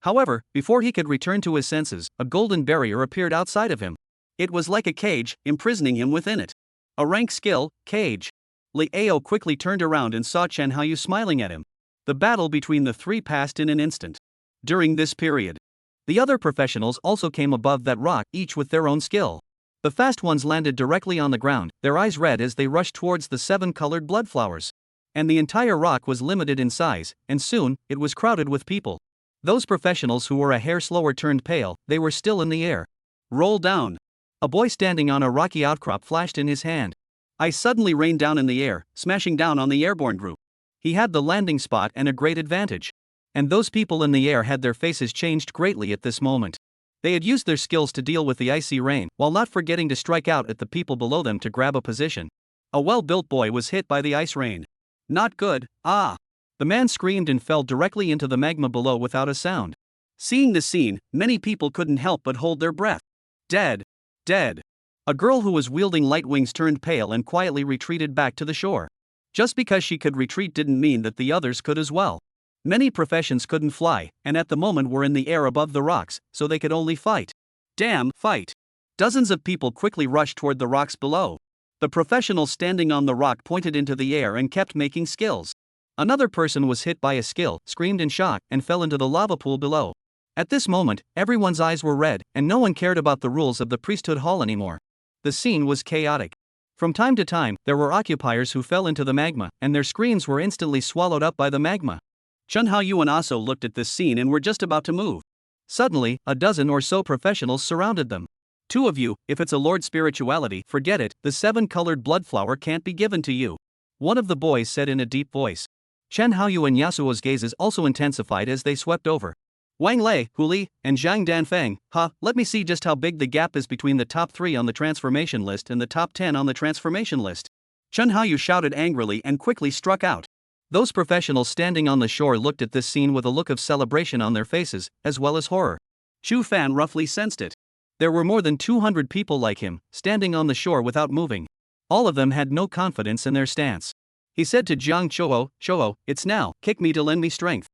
However, before he could return to his senses, a golden barrier appeared outside of him. It was like a cage, imprisoning him within it. A rank skill, cage. Li Ao quickly turned around and saw Chen Haoyu smiling at him. The battle between the three passed in an instant. During this period, the other professionals also came above that rock, each with their own skill. The fast ones landed directly on the ground, their eyes red as they rushed towards the 7-colored blood flowers. And the entire rock was limited in size, and soon, it was crowded with people. Those professionals who were a hair slower turned pale, they were still in the air. Roll down. A boy standing on a rocky outcrop flashed in his hand. Ice suddenly rained down in the air, smashing down on the airborne group. He had the landing spot and a great advantage. And those people in the air had their faces changed greatly at this moment. They had used their skills to deal with the icy rain, while not forgetting to strike out at the people below them to grab a position. A well-built boy was hit by the ice rain. Not good, ah! The man screamed and fell directly into the magma below without a sound. Seeing the scene, many people couldn't help but hold their breath. Dead. Dead. A girl who was wielding light wings turned pale and quietly retreated back to the shore. Just because she could retreat didn't mean that the others could as well. Many professions couldn't fly, and at the moment were in the air above the rocks, so they could only fight. Damn, fight. Dozens of people quickly rushed toward the rocks below. The professional standing on the rock pointed into the air and kept making skills. Another person was hit by a skill, screamed in shock, and fell into the lava pool below. At this moment, everyone's eyes were red, and no one cared about the rules of the priesthood hall anymore. The scene was chaotic. From time to time, there were occupiers who fell into the magma, and their screams were instantly swallowed up by the magma. Chun Haoyu and Aso looked at this scene and were just about to move. Suddenly, a dozen or so professionals surrounded them. Two of you, if it's a Lord spirituality, forget it, the seven-colored blood flower can't be given to you. One of the boys said in a deep voice. Chen Haoyu and Yasuo's gazes also intensified as they swept over. Wang Lei, Hu Li, and Jiang Danfeng, let me see just how big the gap is between the top 3 on the transformation list and the top 10 on the transformation list. Chen Haoyu shouted angrily and quickly struck out. Those professionals standing on the shore looked at this scene with a look of celebration on their faces, as well as horror. Chu Fan roughly sensed it. There were more than 200 people like him, standing on the shore without moving. All of them had no confidence in their stance. He said to Jiang Chuho, it's now, kick me to lend me strength.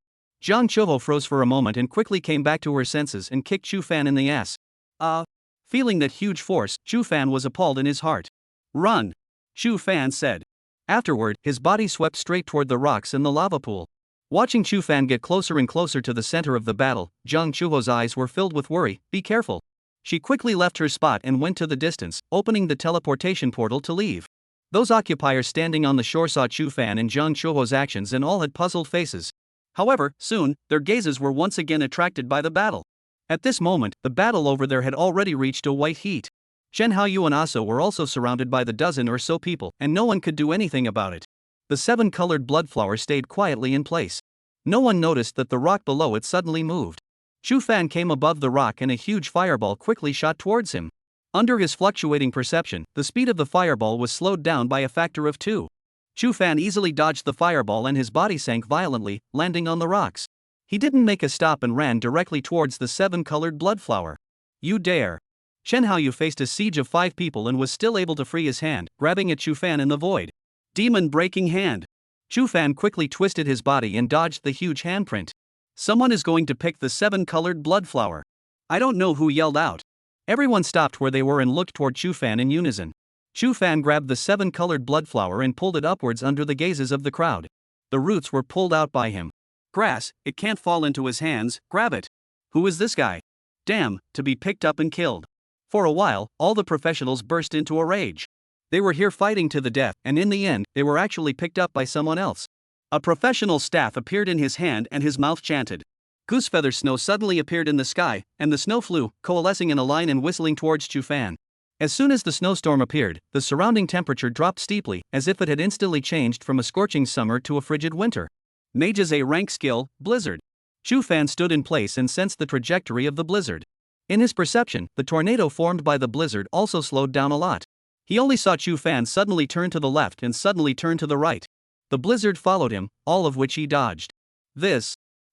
Jiang Chuho froze for a moment and quickly came back to her senses and kicked Chu Fan in the ass. Feeling that huge force, Chu Fan was appalled in his heart. Run! Chu Fan said. Afterward, his body swept straight toward the rocks in the lava pool. Watching Chu Fan get closer and closer to the center of the battle, Jiang Chuho's eyes were filled with worry. Be careful. She quickly left her spot and went to the distance, opening the teleportation portal to leave. Those occupiers standing on the shore saw Chu Fan and Jiang Chuho's actions and all had puzzled faces. However, soon, their gazes were once again attracted by the battle. At this moment, the battle over there had already reached a white heat. Chen Haoyu and Aso were also surrounded by the dozen or so people, and no one could do anything about it. The seven-colored blood flower stayed quietly in place. No one noticed that the rock below it suddenly moved. Chu Fan came above the rock and a huge fireball quickly shot towards him. Under his fluctuating perception, the speed of the fireball was slowed down by a factor of 2. Chu Fan easily dodged the fireball and his body sank violently, landing on the rocks. He didn't make a stop and ran directly towards the seven-colored blood flower. You dare! Chen Haoyu faced a siege of 5 people and was still able to free his hand, grabbing at Chu Fan in the void. Demon breaking hand! Chu Fan quickly twisted his body and dodged the huge handprint. Someone is going to pick the seven-colored blood flower. I don't know who yelled out. Everyone stopped where they were and looked toward Chu Fan in unison. Chu Fan grabbed the seven-colored blood flower and pulled it upwards under the gazes of the crowd. The roots were pulled out by him. Grass, it can't fall into his hands, grab it. Who is this guy? Damn, to be picked up and killed. For a while, all the professionals burst into a rage. They were here fighting to the death, and in the end, they were actually picked up by someone else. A professional staff appeared in his hand and his mouth chanted. Goosefeather snow suddenly appeared in the sky, and the snow flew, coalescing in a line and whistling towards Chu Fan. As soon as the snowstorm appeared, the surrounding temperature dropped steeply, as if it had instantly changed from a scorching summer to a frigid winter. Mage's A rank skill, Blizzard. Chu Fan stood in place and sensed the trajectory of the blizzard. In his perception, the tornado formed by the blizzard also slowed down a lot. He only saw Chu Fan suddenly turn to the left and suddenly turn to the right. The blizzard followed him, all of which he dodged.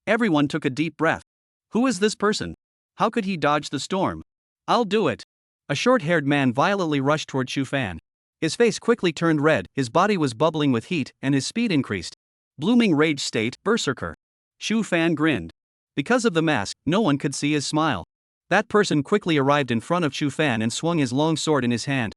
Everyone took a deep breath. Who is this person? How could he dodge the storm? I'll do it. A short-haired man violently rushed toward Chu Fan. His face quickly turned red, his body was bubbling with heat, and his speed increased. Blooming rage state, berserker. Chu Fan grinned. Because of the mask, no one could see his smile. That person quickly arrived in front of Chu Fan and swung his long sword in his hand.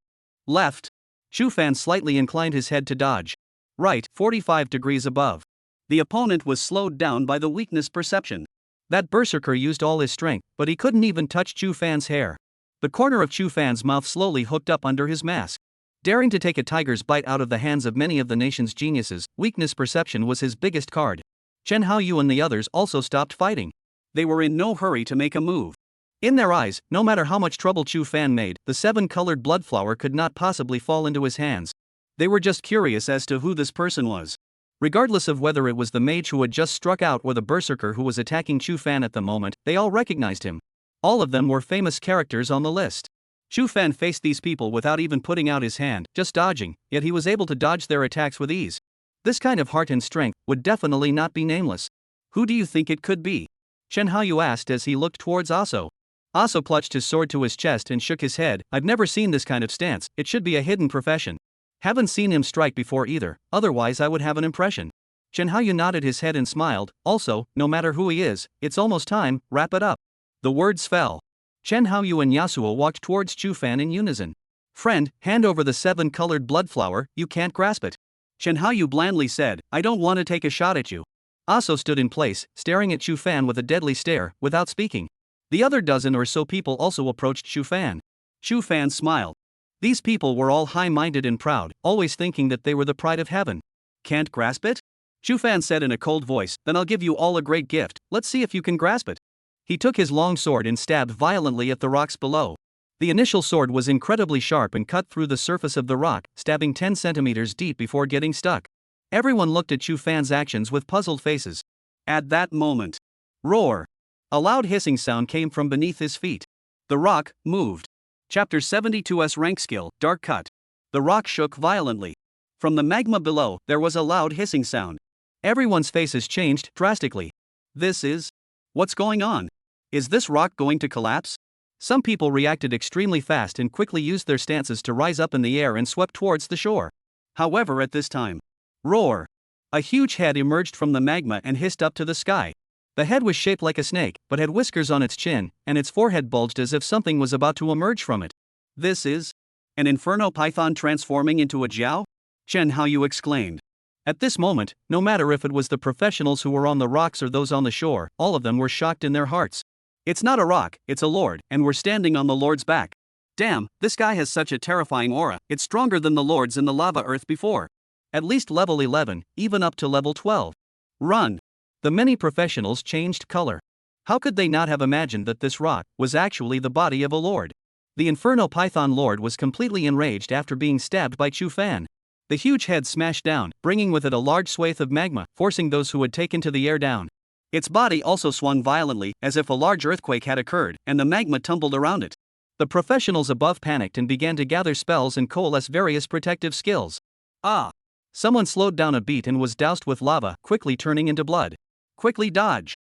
Left. Chu Fan slightly inclined his head to dodge. Right, 45 degrees above. The opponent was slowed down by the weakness perception. That berserker used all his strength, but he couldn't even touch Chu Fan's hair. The corner of Chu Fan's mouth slowly hooked up under his mask. Daring to take a tiger's bite out of the hands of many of the nation's geniuses, weakness perception was his biggest card. Chen Haoyu and the others also stopped fighting. They were in no hurry to make a move. In their eyes, no matter how much trouble Chu Fan made, the seven-colored blood flower could not possibly fall into his hands. They were just curious as to who this person was. Regardless of whether it was the mage who had just struck out or the berserker who was attacking Chu Fan at the moment, they all recognized him. All of them were famous characters on the list. Chu Fan faced these people without even putting out his hand, just dodging, yet he was able to dodge their attacks with ease. This kind of heart and strength would definitely not be nameless. Who do you think it could be? Chen Haoyu asked as he looked towards Aso. Aso clutched his sword to his chest and shook his head. I've never seen this kind of stance, it should be a hidden profession. Haven't seen him strike before either, otherwise I would have an impression. Chen Haoyu nodded his head and smiled. Also, no matter who he is, it's almost time, wrap it up. The words fell. Chen Haoyu and Yasuo walked towards Chu Fan in unison. Friend, hand over the seven-colored blood flower, you can't grasp it. Chen Haoyu blandly said, I don't want to take a shot at you. Aso stood in place, staring at Chu Fan with a deadly stare, without speaking. The other dozen or so people also approached Chu Fan. Chu Fan smiled. These people were all high-minded and proud, always thinking that they were the pride of heaven. Can't grasp it? Chu Fan said in a cold voice, then I'll give you all a great gift, let's see if you can grasp it. He took his long sword and stabbed violently at the rocks below. The initial sword was incredibly sharp and cut through the surface of the rock, stabbing 10 centimeters deep before getting stuck. Everyone looked at Chu Fan's actions with puzzled faces. At that moment, roar! A loud hissing sound came from beneath his feet. The rock moved. Chapter 72's rank skill, Dark Cut. The rock shook violently. From the magma below, there was a loud hissing sound. Everyone's faces changed drastically. What's going on? Is this rock going to collapse? Some people reacted extremely fast and quickly used their stances to rise up in the air and swept towards the shore. However, at this time, roar! A huge head emerged from the magma and hissed up to the sky. The head was shaped like a snake, but had whiskers on its chin, and its forehead bulged as if something was about to emerge from it. This is an inferno python transforming into a Jiao? Chen Haoyu exclaimed. At this moment, no matter if it was the professionals who were on the rocks or those on the shore, all of them were shocked in their hearts. It's not a rock, it's a lord, and we're standing on the lord's back. Damn, this guy has such a terrifying aura, it's stronger than the lords in the lava earth before. At least level 11, even up to level 12. Run! The many professionals changed color. How could they not have imagined that this rock was actually the body of a lord? The Inferno Python Lord was completely enraged after being stabbed by Chu Fan. The huge head smashed down, bringing with it a large swathe of magma, forcing those who had taken to the air down. Its body also swung violently, as if a large earthquake had occurred, and the magma tumbled around it. The professionals above panicked and began to gather spells and coalesce various protective skills. Ah! Someone slowed down a beat and was doused with lava, quickly turning into blood. Quickly dodge!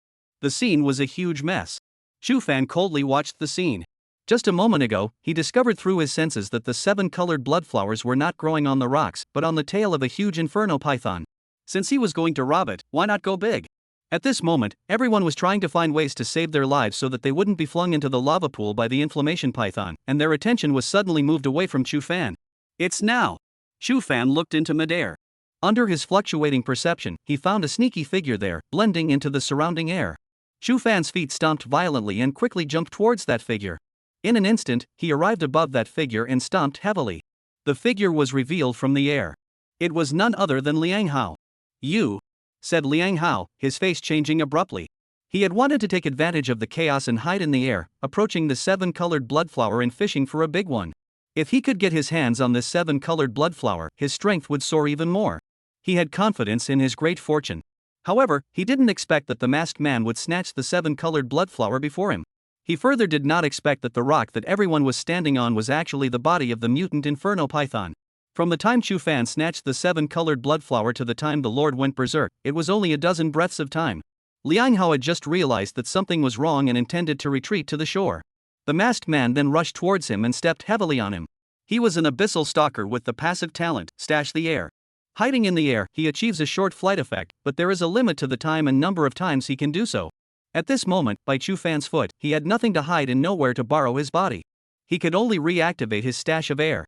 The scene was a huge mess. Chu Fan coldly watched the scene. Just a moment ago, he discovered through his senses that the 7 colored blood flowers were not growing on the rocks, but on the tail of a huge inferno python. Since he was going to rob it, why not go big? At this moment, everyone was trying to find ways to save their lives so that they wouldn't be flung into the lava pool by the inflammation python, and their attention was suddenly moved away from Chu Fan. It's now! Chu Fan looked into midair. Under his fluctuating perception, he found a sneaky figure there, blending into the surrounding air. Chu Fan's feet stomped violently and quickly jumped towards that figure. In an instant, he arrived above that figure and stomped heavily. The figure was revealed from the air. It was none other than Liang Hao. You, said Liang Hao, his face changing abruptly. He had wanted to take advantage of the chaos and hide in the air, approaching the 7-colored blood flower and fishing for a big one. If he could get his hands on this 7-colored blood flower, his strength would soar even more. He had confidence in his great fortune. However, he didn't expect that the masked man would snatch the 7-colored blood flower before him. He further did not expect that the rock that everyone was standing on was actually the body of the mutant inferno python. From the time Chu Fan snatched the 7-colored blood flower to the time the Lord went berserk, it was only a dozen breaths of time. Liang Hao had just realized that something was wrong and intended to retreat to the shore. The masked man then rushed towards him and stepped heavily on him. He was an abyssal stalker with the passive talent, Stash the Air. Hiding in the air, he achieves a short flight effect, but there is a limit to the time and number of times he can do so. At this moment, by Chu Fan's foot, he had nothing to hide and nowhere to borrow his body. He could only reactivate his stash of air.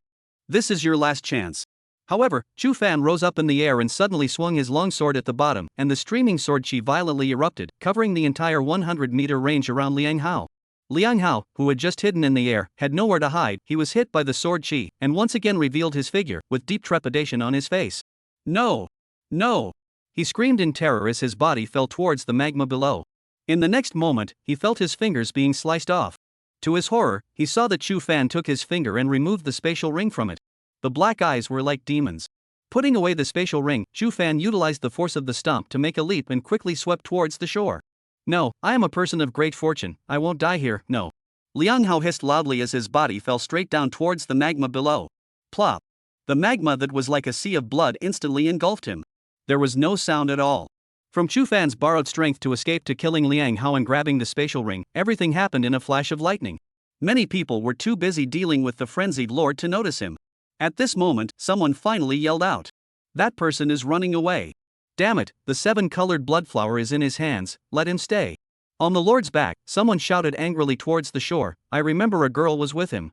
This is your last chance. However, Chu Fan rose up in the air and suddenly swung his long sword at the bottom, and the streaming sword chi violently erupted, covering the entire 100-meter range around Liang Hao. Liang Hao, who had just hidden in the air, had nowhere to hide. He was hit by the sword chi, and once again revealed his figure, with deep trepidation on his face. No! No! He screamed in terror as his body fell towards the magma below. In the next moment, he felt his fingers being sliced off. To his horror, he saw that Chu Fan took his finger and removed the spatial ring from it. The black eyes were like demons. Putting away the spatial ring, Chu Fan utilized the force of the stomp to make a leap and quickly swept towards the shore. No, I am a person of great fortune, I won't die here, no. Liang Hao hissed loudly as his body fell straight down towards the magma below. Plop! The magma that was like a sea of blood instantly engulfed him. There was no sound at all. From Chu Fan's borrowed strength to escape to killing Liang Hao and grabbing the spatial ring, everything happened in a flash of lightning. Many people were too busy dealing with the frenzied lord to notice him. At this moment, someone finally yelled out. That person is running away. Damn it, the 7-colored blood flower is in his hands, let him stay. On the lord's back, someone shouted angrily towards the shore, I remember a girl was with him.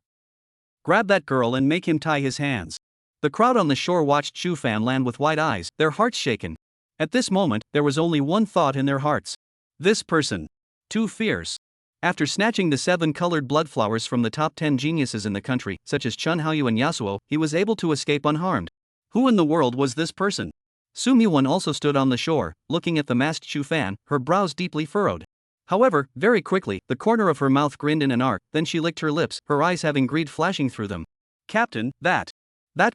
Grab that girl and make him tie his hands. The crowd on the shore watched Chu Fan land with wide eyes, their hearts shaken. At this moment, there was only one thought in their hearts. This person. Too fierce. After snatching the 7 colored blood flowers from the top 10 geniuses in the country, such as Chun Haoyu and Yasuo, he was able to escape unharmed. Who in the world was this person? Su Muwan also stood on the shore, looking at the masked Chu Fan, her brows deeply furrowed. However, very quickly, the corner of her mouth grinned in an arc, then she licked her lips, her eyes having greed flashing through them. Captain, that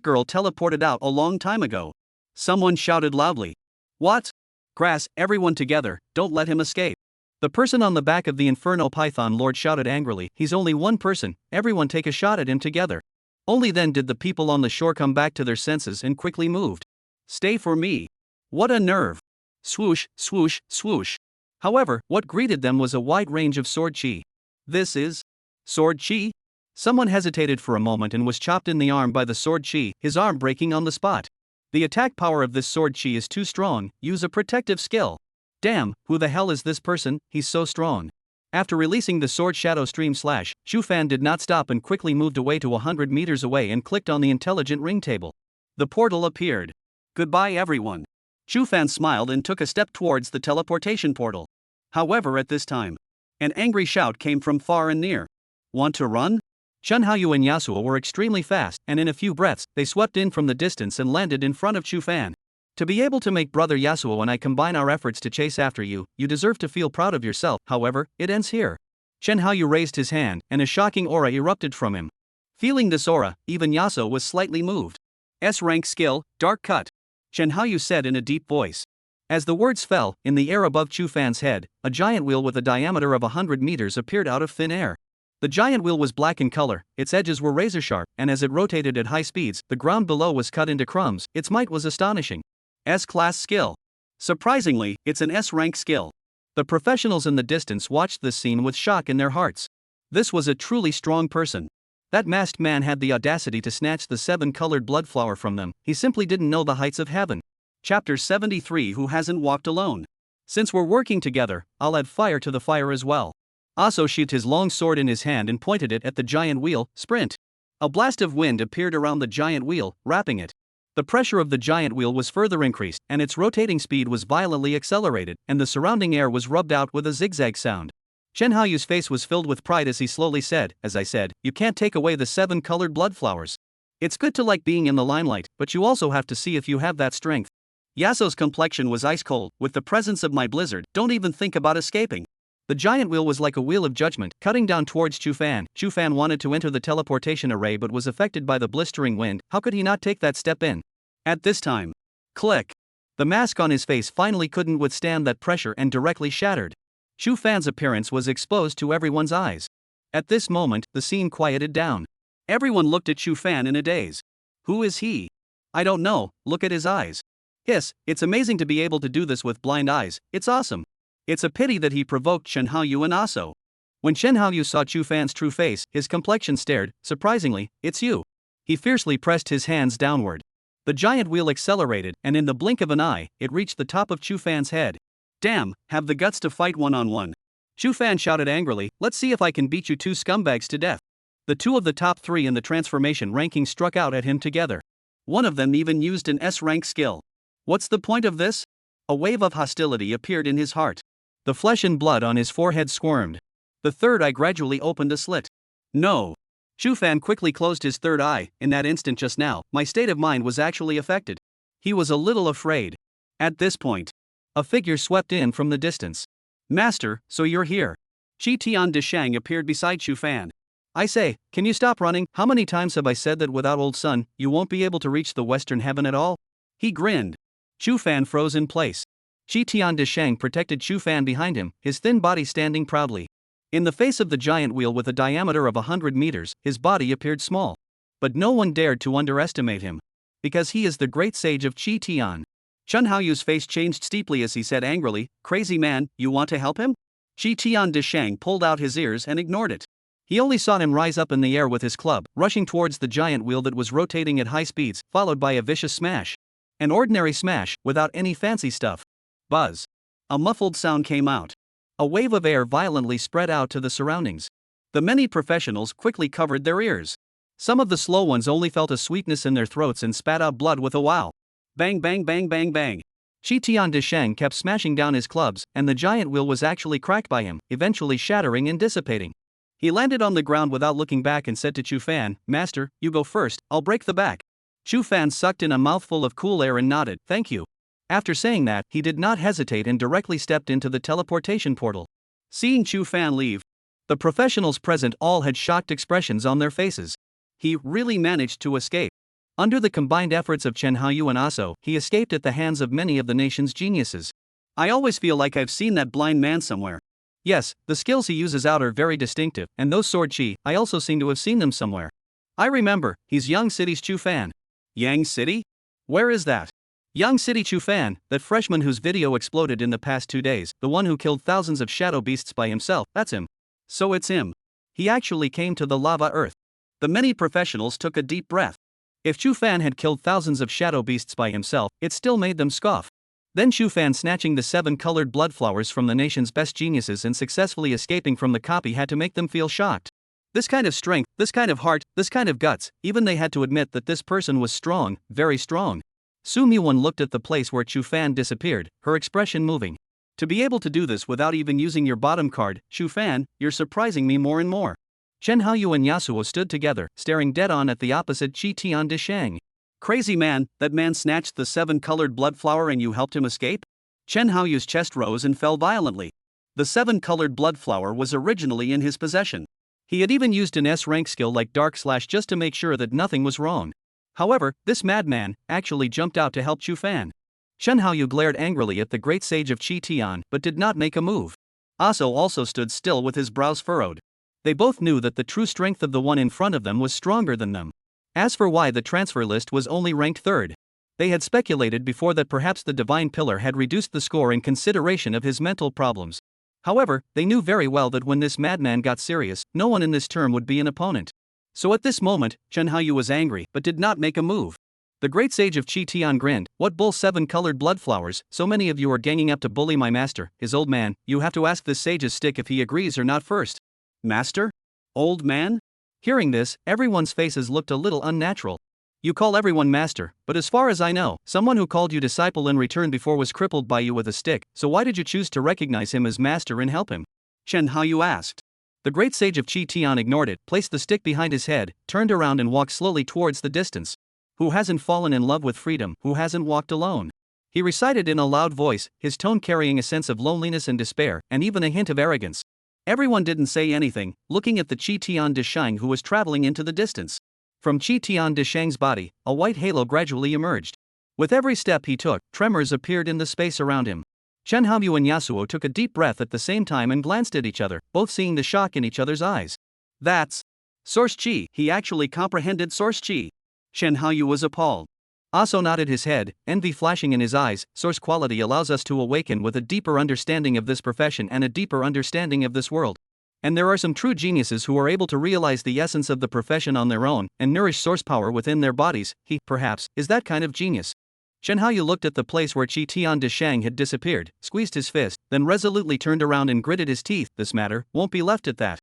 girl teleported out a long time ago. Someone shouted loudly. What? Grass, everyone together, don't let him escape. The person on the back of the Inferno Python Lord shouted angrily, he's only one person, everyone take a shot at him together. Only then did the people on the shore come back to their senses and quickly moved. Stay for me. What a nerve. Swoosh, swoosh, swoosh. However, what greeted them was a wide range of sword chi. This is sword chi? Someone hesitated for a moment and was chopped in the arm by the sword chi, his arm breaking on the spot. The attack power of this sword chi is too strong, use a protective skill. Damn, who the hell is this person, he's so strong. After releasing the sword shadow stream slash, Chu Fan did not stop and quickly moved away to 100 meters away and clicked on the intelligent ring table. The portal appeared. Goodbye everyone. Chu Fan smiled and took a step towards the teleportation portal. However, at this time, an angry shout came from far and near. Want to run? Chun Haoyu and Yasuo were extremely fast, and in a few breaths, they swept in from the distance and landed in front of Chu Fan. To be able to make brother Yasuo and I combine our efforts to chase after you, you deserve to feel proud of yourself. However, it ends here. Chun Haoyu raised his hand, and a shocking aura erupted from him. Feeling this aura, even Yaso was slightly moved. S-rank skill, Dark Cut. Chun Haoyu said in a deep voice. As the words fell, in the air above Chu Fan's head, a giant wheel with a diameter of 100 meters appeared out of thin air. The giant wheel was black in color, its edges were razor sharp, and as it rotated at high speeds, the ground below was cut into crumbs. Its might was astonishing. S-class skill. Surprisingly, it's an S-rank skill. The professionals in the distance watched this scene with shock in their hearts. This was a truly strong person. That masked man had the audacity to snatch the 7 colored blood flower from them, he simply didn't know the heights of heaven. Chapter 73. Who hasn't walked alone? Since we're working together, I'll add fire to the fire as well. Yaso sheathed his long sword in his hand and pointed it at the giant wheel. Sprint. A blast of wind appeared around the giant wheel, wrapping it. The pressure of the giant wheel was further increased, and its rotating speed was violently accelerated, and the surrounding air was rubbed out with a zigzag sound. Chun Haoyu's face was filled with pride as he slowly said, as I said, you can't take away the 7 colored blood flowers. It's good to like being in the limelight, but you also have to see if you have that strength. Yaso's complexion was ice cold. With the presence of my blizzard, don't even think about escaping. The giant wheel was like a wheel of judgment, cutting down towards Chu Fan. Chu Fan wanted to enter the teleportation array but was affected by the blistering wind. How could he not take that step in? At this time, click. The mask on his face finally couldn't withstand that pressure and directly shattered. Chu Fan's appearance was exposed to everyone's eyes. At this moment, the scene quieted down. Everyone looked at Chu Fan in a daze. Who is he? I don't know, look at his eyes. Yes, it's amazing to be able to do this with blind eyes, it's awesome. It's a pity that he provoked Chun Haoyu and Yaso. When Chun Haoyu saw Chu Fan's true face, his complexion stared. Surprisingly, it's you. He fiercely pressed his hands downward. The giant wheel accelerated, and in the blink of an eye, it reached the top of Chu Fan's head. Damn, have the guts to fight one-on-one. Chu Fan shouted angrily, let's see if I can beat you 2 scumbags to death. The 2 of the top 3 in the transformation ranking struck out at him together. One of them even used an S-rank skill. What's the point of this? A wave of hostility appeared in his heart. The flesh and blood on his forehead squirmed. The third eye gradually opened a slit. No. Chu Fan quickly closed his third eye. In that instant just now, my state of mind was actually affected. He was a little afraid. At this point, a figure swept in from the distance. Master, so you're here. Chi Tian de Shang appeared beside Chu Fan. I say, can you stop running? How many times have I said that without old sun, you won't be able to reach the western heaven at all? He grinned. Chu Fan froze in place. Chi Tian de Shang protected Chu Fan behind him, his thin body standing proudly. In the face of the giant wheel with a diameter of 100 meters, his body appeared small. But no one dared to underestimate him. Because he is the great sage of Chi Tian. Chun Haoyu's face changed steeply as he said angrily, crazy man, you want to help him? Chi Tian de Shang pulled out his ears and ignored it. He only saw him rise up in the air with his club, rushing towards the giant wheel that was rotating at high speeds, followed by a vicious smash. An ordinary smash, without any fancy stuff. Buzz. A muffled sound came out. A wave of air violently spread out to the surroundings. The many professionals quickly covered their ears. Some of the slow ones only felt a sweetness in their throats and spat out blood with a wow. Bang bang bang bang bang. Chi Tian Disheng kept smashing down his clubs, and the giant wheel was actually cracked by him, eventually shattering and dissipating. He landed on the ground without looking back and said to Chu Fan, "Master, you go first, I'll break the back." Chu Fan sucked in a mouthful of cool air and nodded, "Thank you." After saying that, he did not hesitate and directly stepped into the teleportation portal. Seeing Chu Fan leave, the professionals present all had shocked expressions on their faces. He really managed to escape. Under the combined efforts of Chen Haoyu and Aso, he escaped at the hands of many of the nation's geniuses. I always feel like I've seen that blind man somewhere. Yes, the skills he uses out are very distinctive, and those sword chi, I also seem to have seen them somewhere. I remember, he's Yang City's Chu Fan. Yang City? Where is that? Yang City Chu Fan, that freshman whose video exploded in the past 2 days, the one who killed thousands of shadow beasts by himself, that's him. So it's him. He actually came to the lava earth. The many professionals took a deep breath. If Chu Fan had killed thousands of shadow beasts by himself, it still made them scoff. Then Chu Fan snatching the 7 colored blood flowers from the nation's best geniuses and successfully escaping from the copy had to make them feel shocked. This kind of strength, this kind of heart, this kind of guts, even they had to admit that this person was strong, very strong. Su Muwan looked at the place where Chu Fan disappeared, her expression moving. To be able to do this without even using your bottom card, Chu Fan, you're surprising me more and more. Chen Haoyu and Yasuo stood together, staring dead-on at the opposite Chi Tian Disheng. Crazy man, that man snatched the 7 colored blood flower and you helped him escape? Chen Haoyu's chest rose and fell violently. The 7 colored blood flower was originally in his possession. He had even used an S-rank skill like Dark Slash just to make sure that nothing was wrong. However, this madman actually jumped out to help Chu Fan. Chen Haoyu glared angrily at the great sage of Chi Tian but did not make a move. Aso also stood still with his brows furrowed. They both knew that the true strength of the one in front of them was stronger than them. As for why the transfer list was only ranked 3rd, they had speculated before that perhaps the Divine Pillar had reduced the score in consideration of his mental problems. However, they knew very well that when this madman got serious, no one in this term would be an opponent. So at this moment, Chen Haoyu was angry but did not make a move. The great sage of Chi Tian grinned, "What bull 7 colored blood flowers, so many of you are ganging up to bully my master, his old man, you have to ask this sage's stick if he agrees or not first." Master? Old man? Hearing this, everyone's faces looked a little unnatural. You call everyone master, but as far as I know, someone who called you disciple in return before was crippled by you with a stick, so why did you choose to recognize him as master and help him? Chen Haoyu asked. The great sage of Chi Tian ignored it, placed the stick behind his head, turned around and walked slowly towards the distance. Who hasn't fallen in love with freedom, who hasn't walked alone? He recited in a loud voice, his tone carrying a sense of loneliness and despair, and even a hint of arrogance. Everyone didn't say anything, looking at the Chi Tian Disheng who was traveling into the distance. From Chi Tian Disheng's body, a white halo gradually emerged. With every step he took, tremors appeared in the space around him. Chen Haoyu and Yasuo took a deep breath at the same time and glanced at each other, both seeing the shock in each other's eyes. That's Source Chi. He actually comprehended Source Chi. Chen Haoyu was appalled. Aso nodded his head, envy flashing in his eyes. Source quality allows us to awaken with a deeper understanding of this profession and a deeper understanding of this world. And there are some true geniuses who are able to realize the essence of the profession on their own and nourish source power within their bodies. He, perhaps, is that kind of genius. Chen Haoyu looked at the place where Chi Tian Disheng had disappeared, squeezed his fist, then resolutely turned around and gritted his teeth. This matter won't be left at that.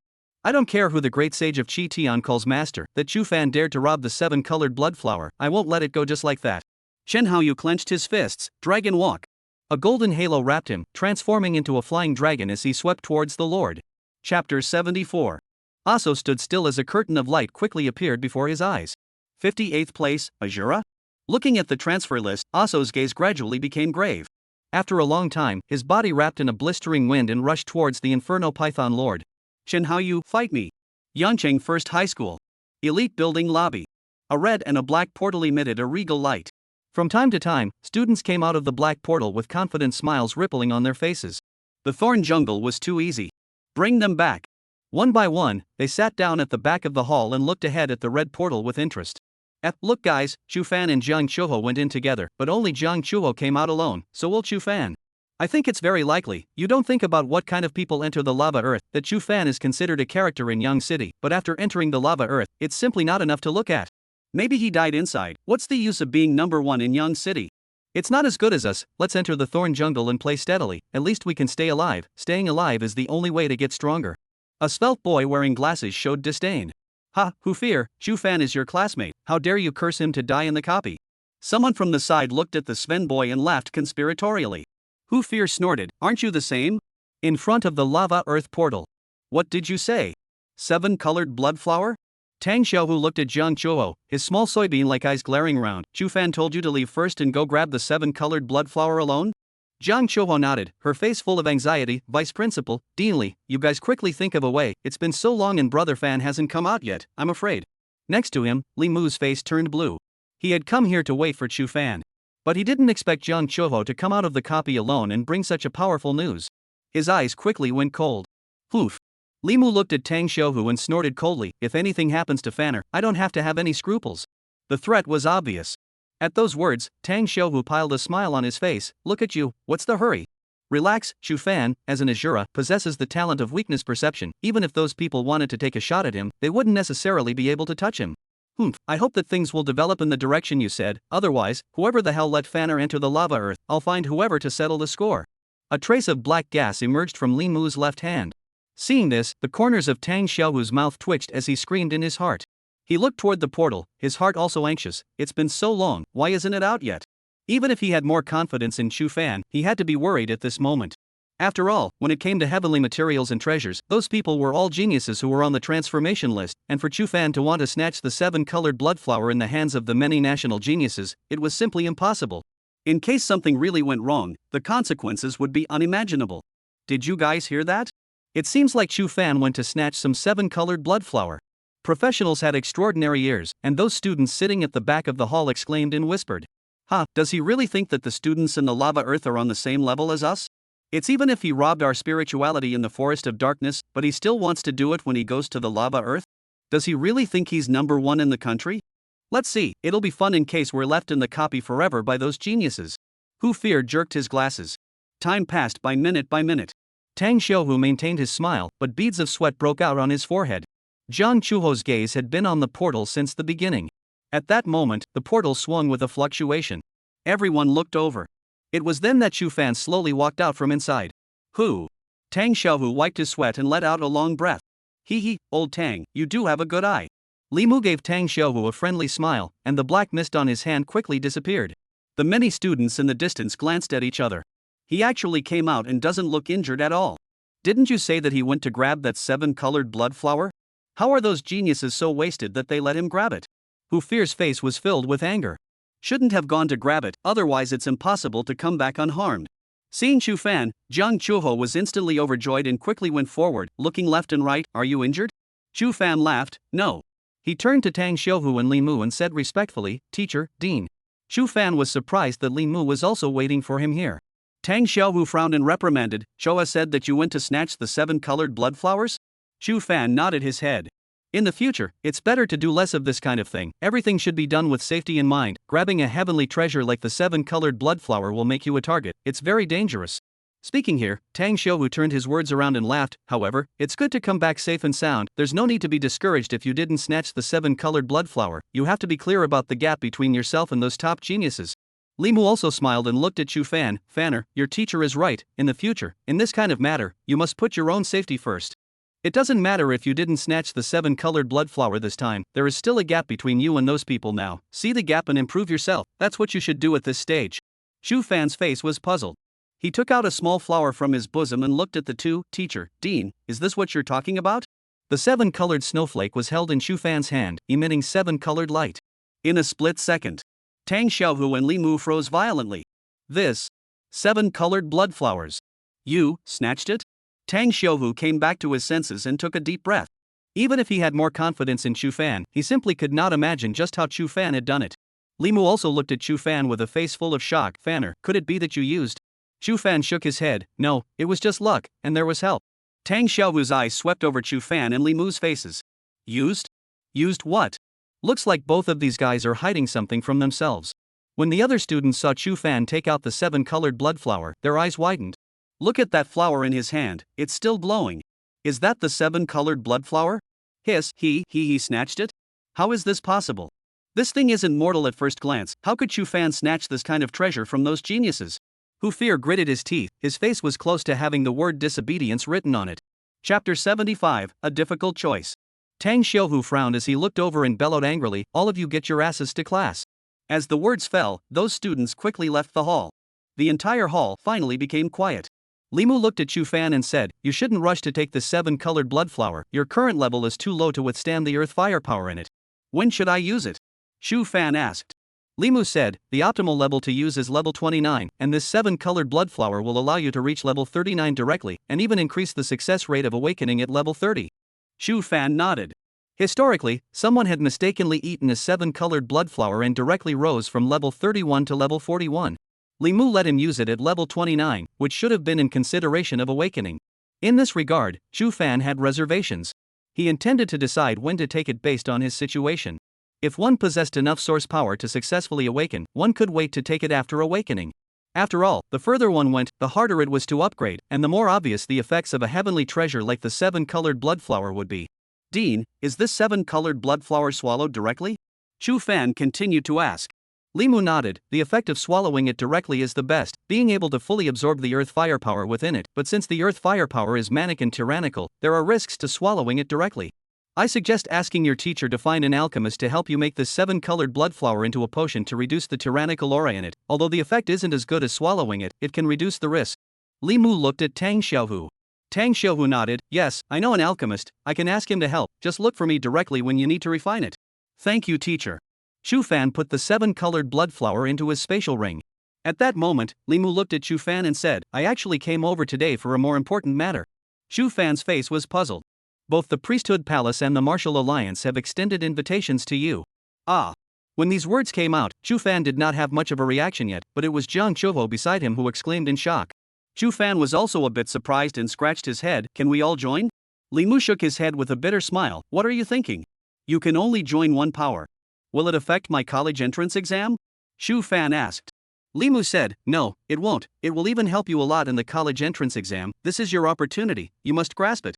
I don't care who the great sage of Chi Tian calls master, that Chu Fan dared to rob the 7 colored blood flower, I won't let it go just like that. Chen Haoyu clenched his fists, dragon walk. A golden halo wrapped him, transforming into a flying dragon as he swept towards the Lord. Chapter 74. Aso stood still as a curtain of light quickly appeared before his eyes. 58th place, Asura? Looking at the transfer list, Aso's gaze gradually became grave. After a long time, his body wrapped in a blistering wind and rushed towards the Inferno Python Lord. Chen Haoyu, fight me. Yangcheng First High School. Elite Building Lobby. A red and a black portal emitted a regal light. From time to time, students came out of the black portal with confident smiles rippling on their faces. The thorn jungle was too easy. Bring them back. One by one, they sat down at the back of the hall and looked ahead at the red portal with interest. Look guys, Chu Fan and Jiang Chuho went in together, but only Jiang Chuho came out alone, so will Chu Fan. I think it's very likely, you don't think about what kind of people enter the lava earth, that Chu Fan is considered a character in Yang City, but after entering the lava earth, it's simply not enough to look at. Maybe he died inside, what's the use of being number 1 in Yang City? It's not as good as us, let's enter the thorn jungle and play steadily, at least we can stay alive, staying alive is the only way to get stronger. A svelte boy wearing glasses showed disdain. Ha, who fear, Chu Fan is your classmate, how dare you curse him to die in the copy? Someone from the side looked at the Sven boy and laughed conspiratorially. Hu Fear snorted, aren't you the same? In front of the lava earth portal. What did you say? 7-colored blood flower? Tang Xiaohu looked at Jiang Chuho, his small soybean-like eyes glaring round. Chu Fan told you to leave first and go grab the 7-colored blood flower alone? Jiang Chuho nodded, her face full of anxiety. Vice Principal, Deanly, you guys quickly think of a way. It's been so long and Brother Fan hasn't come out yet, I'm afraid. Next to him, Li Mu's face turned blue. He had come here to wait for Chu Fan. But he didn't expect Jiang Chuho to come out of the copy alone and bring such a powerful news. His eyes quickly went cold. Poof. Li Mu looked at Tang Xiaohu and snorted coldly, if anything happens to Fanner, I don't have to have any scruples. The threat was obvious. At those words, Tang Xiaohu piled a smile on his face. Look at you, what's the hurry? Relax. Chu Fan, as an Asura, possesses the talent of weakness perception. Even if those people wanted to take a shot at him, they wouldn't necessarily be able to touch him. I hope that things will develop in the direction you said, otherwise, whoever the hell let Fanner enter the lava earth, I'll find whoever to settle the score. A trace of black gas emerged from Li Mu's left hand. Seeing this, the corners of Tang Xiaohu's mouth twitched as he screamed in his heart. He looked toward the portal, his heart also anxious. It's been so long, why isn't it out yet? Even if he had more confidence in Chu Fan, he had to be worried at this moment. After all, when it came to heavenly materials and treasures, those people were all geniuses who were on the transformation list, and for Chu Fan to want to snatch the 7-colored blood flower in the hands of the many national geniuses, it was simply impossible. In case something really went wrong, the consequences would be unimaginable. Did you guys hear that? It seems like Chu Fan went to snatch some 7-colored blood flower. Professionals had extraordinary ears, and those students sitting at the back of the hall exclaimed and whispered. Does he really think that the students in the lava earth are on the same level as us? It's even if he robbed our spirituality in the forest of darkness, but he still wants to do it when he goes to the lava earth? Does he really think he's number one in the country? Let's see, it'll be fun in case we're left in the copy forever by those geniuses. Hu Fear jerked his glasses. Time passed by minute by minute. Tang Xiaohu maintained his smile, but beads of sweat broke out on his forehead. Jiang Chuho's gaze had been on the portal since the beginning. At that moment, the portal swung with a fluctuation. Everyone looked over. It was then that Chu Fan slowly walked out from inside. Who? Tang Xiaohu wiped his sweat and let out a long breath. Hee, old Tang, you do have a good eye. Li Mu gave Tang Xiaohu a friendly smile, and the black mist on his hand quickly disappeared. The many students in the distance glanced at each other. He actually came out and doesn't look injured at all. Didn't you say that he went to grab that 7-colored blood flower? How are those geniuses so wasted that they let him grab it? Hu Fear's face was filled with anger. Shouldn't have gone to grab it, otherwise it's impossible to come back unharmed. Seeing Chu Fan, Jiang Chuho was instantly overjoyed and quickly went forward, looking left and right. Are you injured? Chu Fan laughed, no. He turned to Tang Xiaohu and Li Mu and said respectfully, Teacher, Dean. Chu Fan was surprised that Li Mu was also waiting for him here. Tang Xiaohu frowned and reprimanded. Showa said that you went to snatch the 7-colored blood flowers? Chu Fan nodded his head. In the future, it's better to do less of this kind of thing. Everything should be done with safety in mind. Grabbing a heavenly treasure like the 7-colored blood flower will make you a target. It's very dangerous. Speaking here, Tang Xiaohu turned his words around and laughed. However, it's good to come back safe and sound. There's no need to be discouraged if you didn't snatch the 7-colored blood flower. You have to be clear about the gap between yourself and those top geniuses. Li Mu also smiled and looked at Chu Fan. Fanner, your teacher is right. In the future, in this kind of matter, you must put your own safety first. It doesn't matter if you didn't snatch the 7-colored blood flower this time, there is still a gap between you and those people now. See the gap and improve yourself, that's what you should do at this stage. Chu Fan's face was puzzled. He took out a small flower from his bosom and looked at the two. Teacher, Dean, is this what you're talking about? The 7-colored snowflake was held in Chu Fan's hand, emitting 7-colored light. In a split second, Tang Xiaohu and Li Mu froze violently. This 7-colored blood flowers. You snatched it? Tang Xiaohu came back to his senses and took a deep breath. Even if he had more confidence in Chu Fan, he simply could not imagine just how Chu Fan had done it. Li Mu also looked at Chu Fan with a face full of shock. Fanner, could it be that you used? Chu Fan shook his head. No, it was just luck, and there was help. Tang Xiaohu's eyes swept over Chu Fan and Li Mu's faces. Used? Used what? Looks like both of these guys are hiding something from themselves. When the other students saw Chu Fan take out the 7-colored blood flower, their eyes widened. Look at that flower in his hand, it's still glowing. Is that the 7-colored blood flower? Hiss, he snatched it? How is this possible? This thing isn't mortal at first glance. How could Chu Fan snatch this kind of treasure from those geniuses? Hu Fear gritted his teeth, his face was close to having the word disobedience written on it. Chapter 75, A Difficult Choice. Tang Xiaohu frowned as he looked over and bellowed angrily, all of you get your asses to class. As the words fell, those students quickly left the hall. The entire hall finally became quiet. Limu looked at Chu Fan and said, "You shouldn't rush to take the 7-colored blood flower, your current level is too low to withstand the earth fire power in it." "When should I use it?" Chu Fan asked. Limu said, "The optimal level to use is level 29, and this 7-colored blood flower will allow you to reach level 39 directly, and even increase the success rate of awakening at level 30. Chu Fan nodded. Historically, someone had mistakenly eaten a 7-colored blood flower and directly rose from level 31 to level 41. Limu let him use it at level 29, which should have been in consideration of awakening. In this regard, Chu Fan had reservations. He intended to decide when to take it based on his situation. If one possessed enough source power to successfully awaken, one could wait to take it after awakening. After all, the further one went, the harder it was to upgrade, and the more obvious the effects of a heavenly treasure like the 7-colored blood flower would be. "Dean, is this 7-colored blood flower swallowed directly?" Chu Fan continued to ask. Limu nodded. The effect of swallowing it directly is the best, being able to fully absorb the earth firepower within it, but since the earth firepower is manic and tyrannical, there are risks to swallowing it directly. I suggest asking your teacher to find an alchemist to help you make this 7-colored blood flower into a potion to reduce the tyrannical aura in it. Although the effect isn't as good as swallowing it, it can reduce the risk. Limu looked at Tang Xiaohu. Tang Xiaohu nodded. "Yes, I know an alchemist, I can ask him to help, just look for me directly when you need to refine it." "Thank you, teacher." Chu Fan put the 7-colored blood flower into his spatial ring. At that moment, Limu looked at Chu Fan and said, "I actually came over today for a more important matter." Chu Fan's face was puzzled. "Both the Priesthood Palace and the Martial Alliance have extended invitations to you." Ah. When these words came out, Chu Fan did not have much of a reaction yet, but it was Jiang Chuho beside him who exclaimed in shock. Chu Fan was also a bit surprised and scratched his head. "Can we all join?" Limu shook his head with a bitter smile. "What are you thinking? You can only join one power. Will it affect my college entrance exam?" Chu Fan asked. Limu said, "No, it won't. It will even help you a lot in the college entrance exam. This is your opportunity, you must grasp it.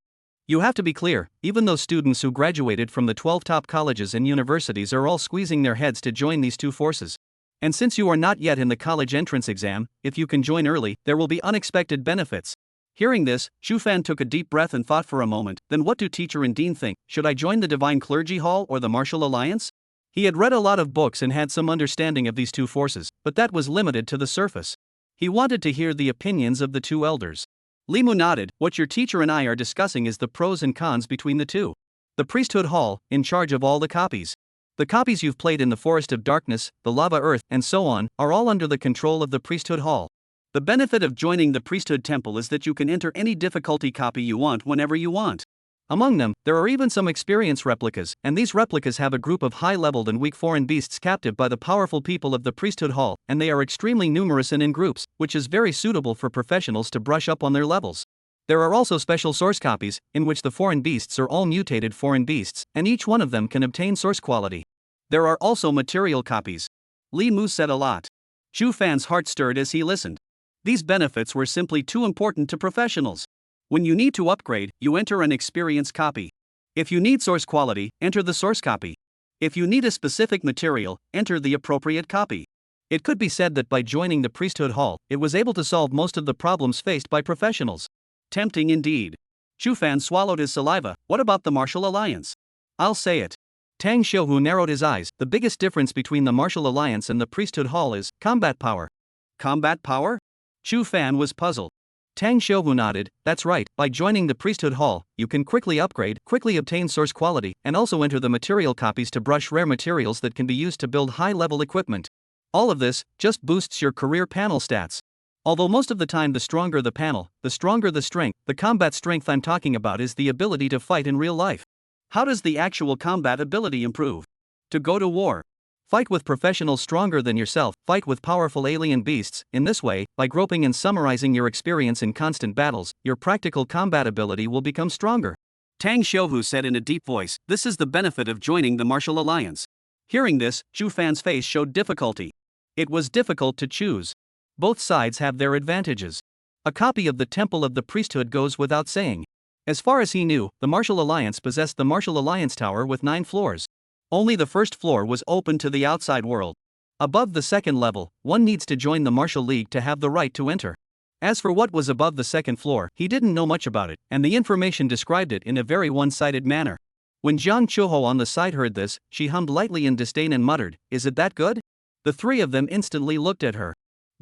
You have to be clear, even those students who graduated from the 12 top colleges and universities are all squeezing their heads to join these two forces. And since you are not yet in the college entrance exam, if you can join early, there will be unexpected benefits." Hearing this, Chu Fan took a deep breath and thought for a moment. Then what do teacher and dean think? Should I join the Divine Clergy Hall or the Martial Alliance? He had read a lot of books and had some understanding of these two forces, but that was limited to the surface. He wanted to hear the opinions of the two elders. Limu nodded. "What your teacher and I are discussing is the pros and cons between the two. The Priesthood Hall, in charge of all the copies. The copies you've played in the Forest of Darkness, the Lava Earth, and so on, are all under the control of the Priesthood Hall. The benefit of joining the Priesthood Temple is that you can enter any difficulty copy you want whenever you want. Among them, there are even some experience replicas, and these replicas have a group of high-leveled and weak foreign beasts captive by the powerful people of the Priesthood Hall, and they are extremely numerous and in groups, which is very suitable for professionals to brush up on their levels. There are also special source copies, in which the foreign beasts are all mutated foreign beasts, and each one of them can obtain source quality. There are also material copies." Limu said a lot. Chu Fan's heart stirred as he listened. These benefits were simply too important to professionals. When you need to upgrade, you enter an experience copy. If you need source quality, enter the source copy. If you need a specific material, enter the appropriate copy. It could be said that by joining the Priesthood Hall, it was able to solve most of the problems faced by professionals. Tempting indeed. Chu Fan swallowed his saliva. "What about the Martial Alliance?" "I'll say it." Tang Xiaohu narrowed his eyes. "The biggest difference between the Martial Alliance and the Priesthood Hall is combat power." "Combat power?" Chu Fan was puzzled. Tang Xiaohu nodded. "That's right, by joining the Priesthood Hall, you can quickly upgrade, quickly obtain source quality, and also enter the material copies to brush rare materials that can be used to build high-level equipment. All of this just boosts your career panel stats. Although most of the time the stronger the panel, the stronger the strength, the combat strength I'm talking about is the ability to fight in real life. How does the actual combat ability improve? To go to war. Fight with professionals stronger than yourself, fight with powerful alien beasts. In this way, by groping and summarizing your experience in constant battles, your practical combat ability will become stronger." Tang Xiaohu said in a deep voice, "This is the benefit of joining the Martial Alliance." Hearing this, Chu Fan's face showed difficulty. It was difficult to choose. Both sides have their advantages. A copy of the Temple of the Priesthood goes without saying. As far as he knew, the Martial Alliance possessed the Martial Alliance Tower with 9 floors. Only the first floor was open to the outside world. Above the second level, one needs to join the Martial League to have the right to enter. As for what was above the second floor, he didn't know much about it, and the information described it in a very one-sided manner. When Jiang Chuho on the side heard this, she hummed lightly in disdain and muttered, "Is it that good? The three of them instantly looked at her.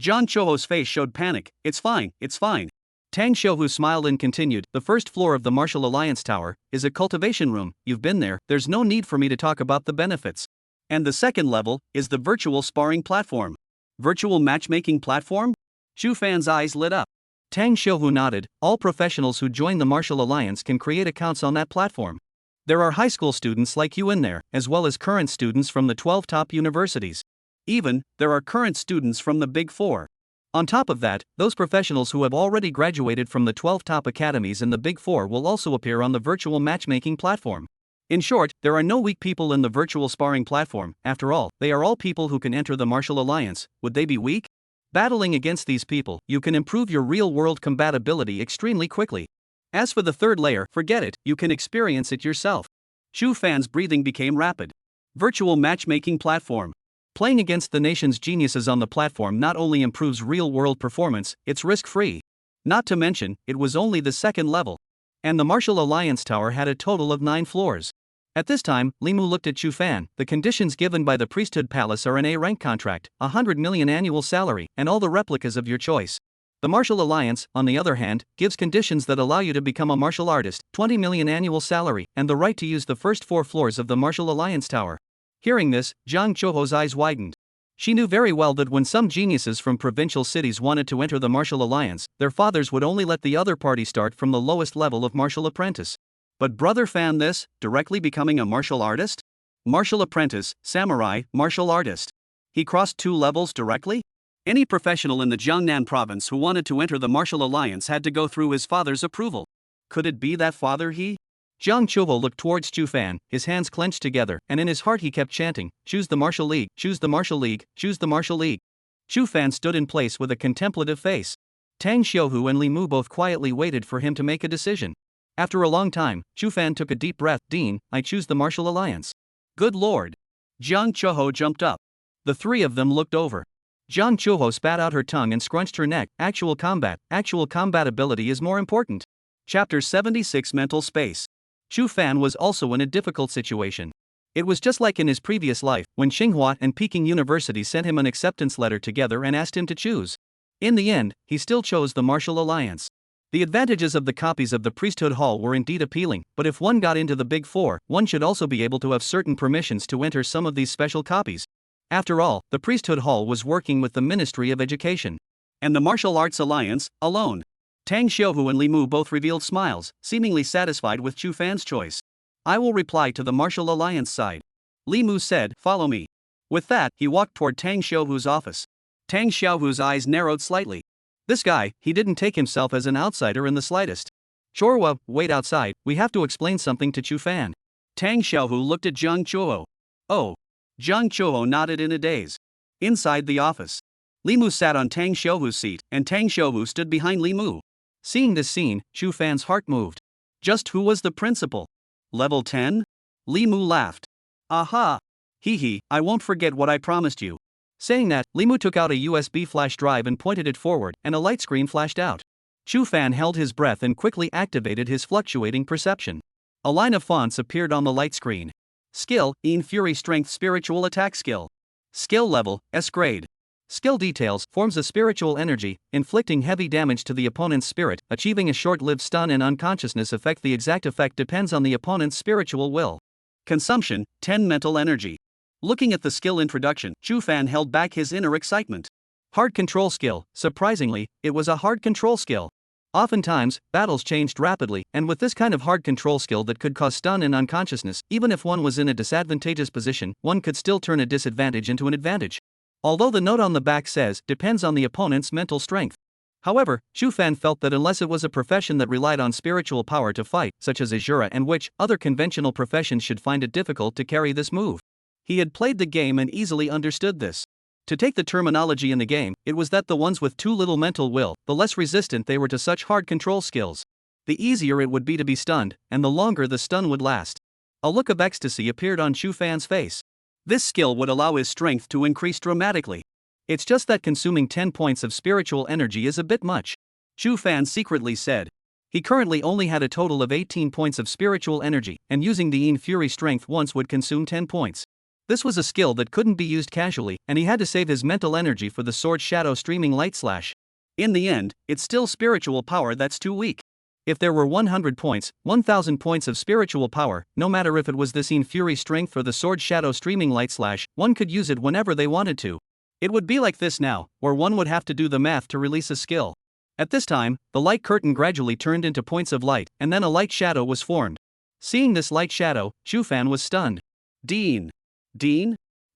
Jiang Chuho's face showed panic. It's fine, it's fine. Tang Xiaohu smiled and continued, the first floor of the Martial Alliance Tower is a cultivation room, you've been there, there's no need for me to talk about the benefits. And the second level is the virtual sparring platform. Virtual matchmaking platform? Chu Fan's eyes lit up. Tang Xiaohu nodded, all professionals who join the Martial Alliance can create accounts on that platform. There are high school students like you in there, as well as current students from the 12 top universities. Even, there are current students from the Big Four. On top of that, those professionals who have already graduated from the 12 top academies in the Big Four will also appear on the virtual matchmaking platform. In short, there are no weak people in the virtual sparring platform, after all, they are all people who can enter the Martial Alliance, would they be weak? Battling against these people, you can improve your real-world compatibility extremely quickly. As for the third layer, forget it, you can experience it yourself. Chu Fan's breathing became rapid. Virtual matchmaking platform. Playing against the nation's geniuses on the platform not only improves real-world performance, it's risk-free. Not to mention, it was only the second level. And the Martial Alliance Tower had a total of 9 floors. At this time, Limu looked at Chu Fan. The conditions given by the Priesthood Palace are an A-rank contract, 100 million annual salary, and all the replicas of your choice. The Martial Alliance, on the other hand, gives conditions that allow you to become a martial artist, 20 million annual salary, and the right to use the first 4 floors of the Martial Alliance Tower. Hearing this, Jiang Chuho's eyes widened. She knew very well that when some geniuses from provincial cities wanted to enter the Martial Alliance, their fathers would only let the other party start from the lowest level of martial apprentice. But brother Fan this, directly becoming a martial artist? Martial apprentice, samurai, martial artist. He crossed 2 levels directly? Any professional in the Jiangnan province who wanted to enter the Martial Alliance had to go through his father's approval. Could it be that father he? Jiang Chuho looked towards Chu Fan, his hands clenched together, and in his heart he kept chanting, choose the Martial League, choose the Martial League, choose the Martial League. Chu Fan stood in place with a contemplative face. Tang Xiaohu and Li Mu both quietly waited for him to make a decision. After a long time, Chu Fan took a deep breath. Dean, I choose the Martial Alliance. Good lord. Jiang Chuho jumped up. The three of them looked over. Jiang Chuho spat out her tongue and scrunched her neck. Actual combatability is more important. Chapter 76 Mental Space. Chu Fan was also in a difficult situation. It was just like in his previous life, when Tsinghua and Peking University sent him an acceptance letter together and asked him to choose. In the end, he still chose the Martial Alliance. The advantages of the copies of the Priesthood Hall were indeed appealing, but if one got into the Big Four, one should also be able to have certain permissions to enter some of these special copies. After all, the Priesthood Hall was working with the Ministry of Education. And the Martial Arts Alliance, alone. Tang Xiaohu and Li Mu both revealed smiles, seemingly satisfied with Chu Fan's choice. I will reply to the Martial Alliance side. Li Mu said, follow me. With that, he walked toward Tang Xiaohu's office. Tang Xiaohu's eyes narrowed slightly. This guy, he didn't take himself as an outsider in the slightest. Chorwa, wait outside, we have to explain something to Chu Fan. Tang Xiaohu looked at Jiang Chuho. Oh. Jiang Chuho nodded in a daze. Inside the office, Li Mu sat on Tang Xiaohu's seat, and Tang Xiaohu stood behind Li Mu. Seeing this scene, Chu Fan's heart moved. Just who was the principal? Level 10? Li Mu laughed. Aha! Hee, I won't forget what I promised you. Saying that, Li Mu took out a USB flash drive and pointed it forward, and a light screen flashed out. Chu Fan held his breath and quickly activated his fluctuating perception. A line of fonts appeared on the light screen. Skill, In Fury Strength Spiritual Attack Skill. Skill level, S grade. Skill details, forms a spiritual energy, inflicting heavy damage to the opponent's spirit, achieving a short-lived stun and unconsciousness effect. The exact effect depends on the opponent's spiritual will. Consumption, 10 mental energy. Looking at the skill introduction, Chu Fan held back his inner excitement. Hard control skill, surprisingly, it was a hard control skill. Oftentimes, battles changed rapidly, and with this kind of hard control skill that could cause stun and unconsciousness, even if one was in a disadvantageous position, one could still turn a disadvantage into an advantage. Although the note on the back says, depends on the opponent's mental strength. However, Chu Fan felt that unless it was a profession that relied on spiritual power to fight, such as Asura and Witch, other conventional professions should find it difficult to carry this move. He had played the game and easily understood this. To take the terminology in the game, it was that the ones with too little mental will, the less resistant they were to such hard control skills. The easier it would be to be stunned, and the longer the stun would last. A look of ecstasy appeared on Chu Fan's face. This skill would allow his strength to increase dramatically. It's just that consuming 10 points of spiritual energy is a bit much. Chu Fan secretly said. He currently only had a total of 18 points of spiritual energy, and using the In Fury Strength once would consume 10 points. This was a skill that couldn't be used casually, and he had to save his mental energy for the sword shadow streaming light slash. In the end, it's still spiritual power that's too weak. If there were 100 points, 1000 points of spiritual power, no matter if it was the scene fury strength or the sword shadow streaming light slash, one could use it whenever they wanted to. It would be like this now, where one would have to do the math to release a skill. At this time, the light curtain gradually turned into points of light, and then a light shadow was formed. Seeing this light shadow, Chu Fan was stunned. Dean?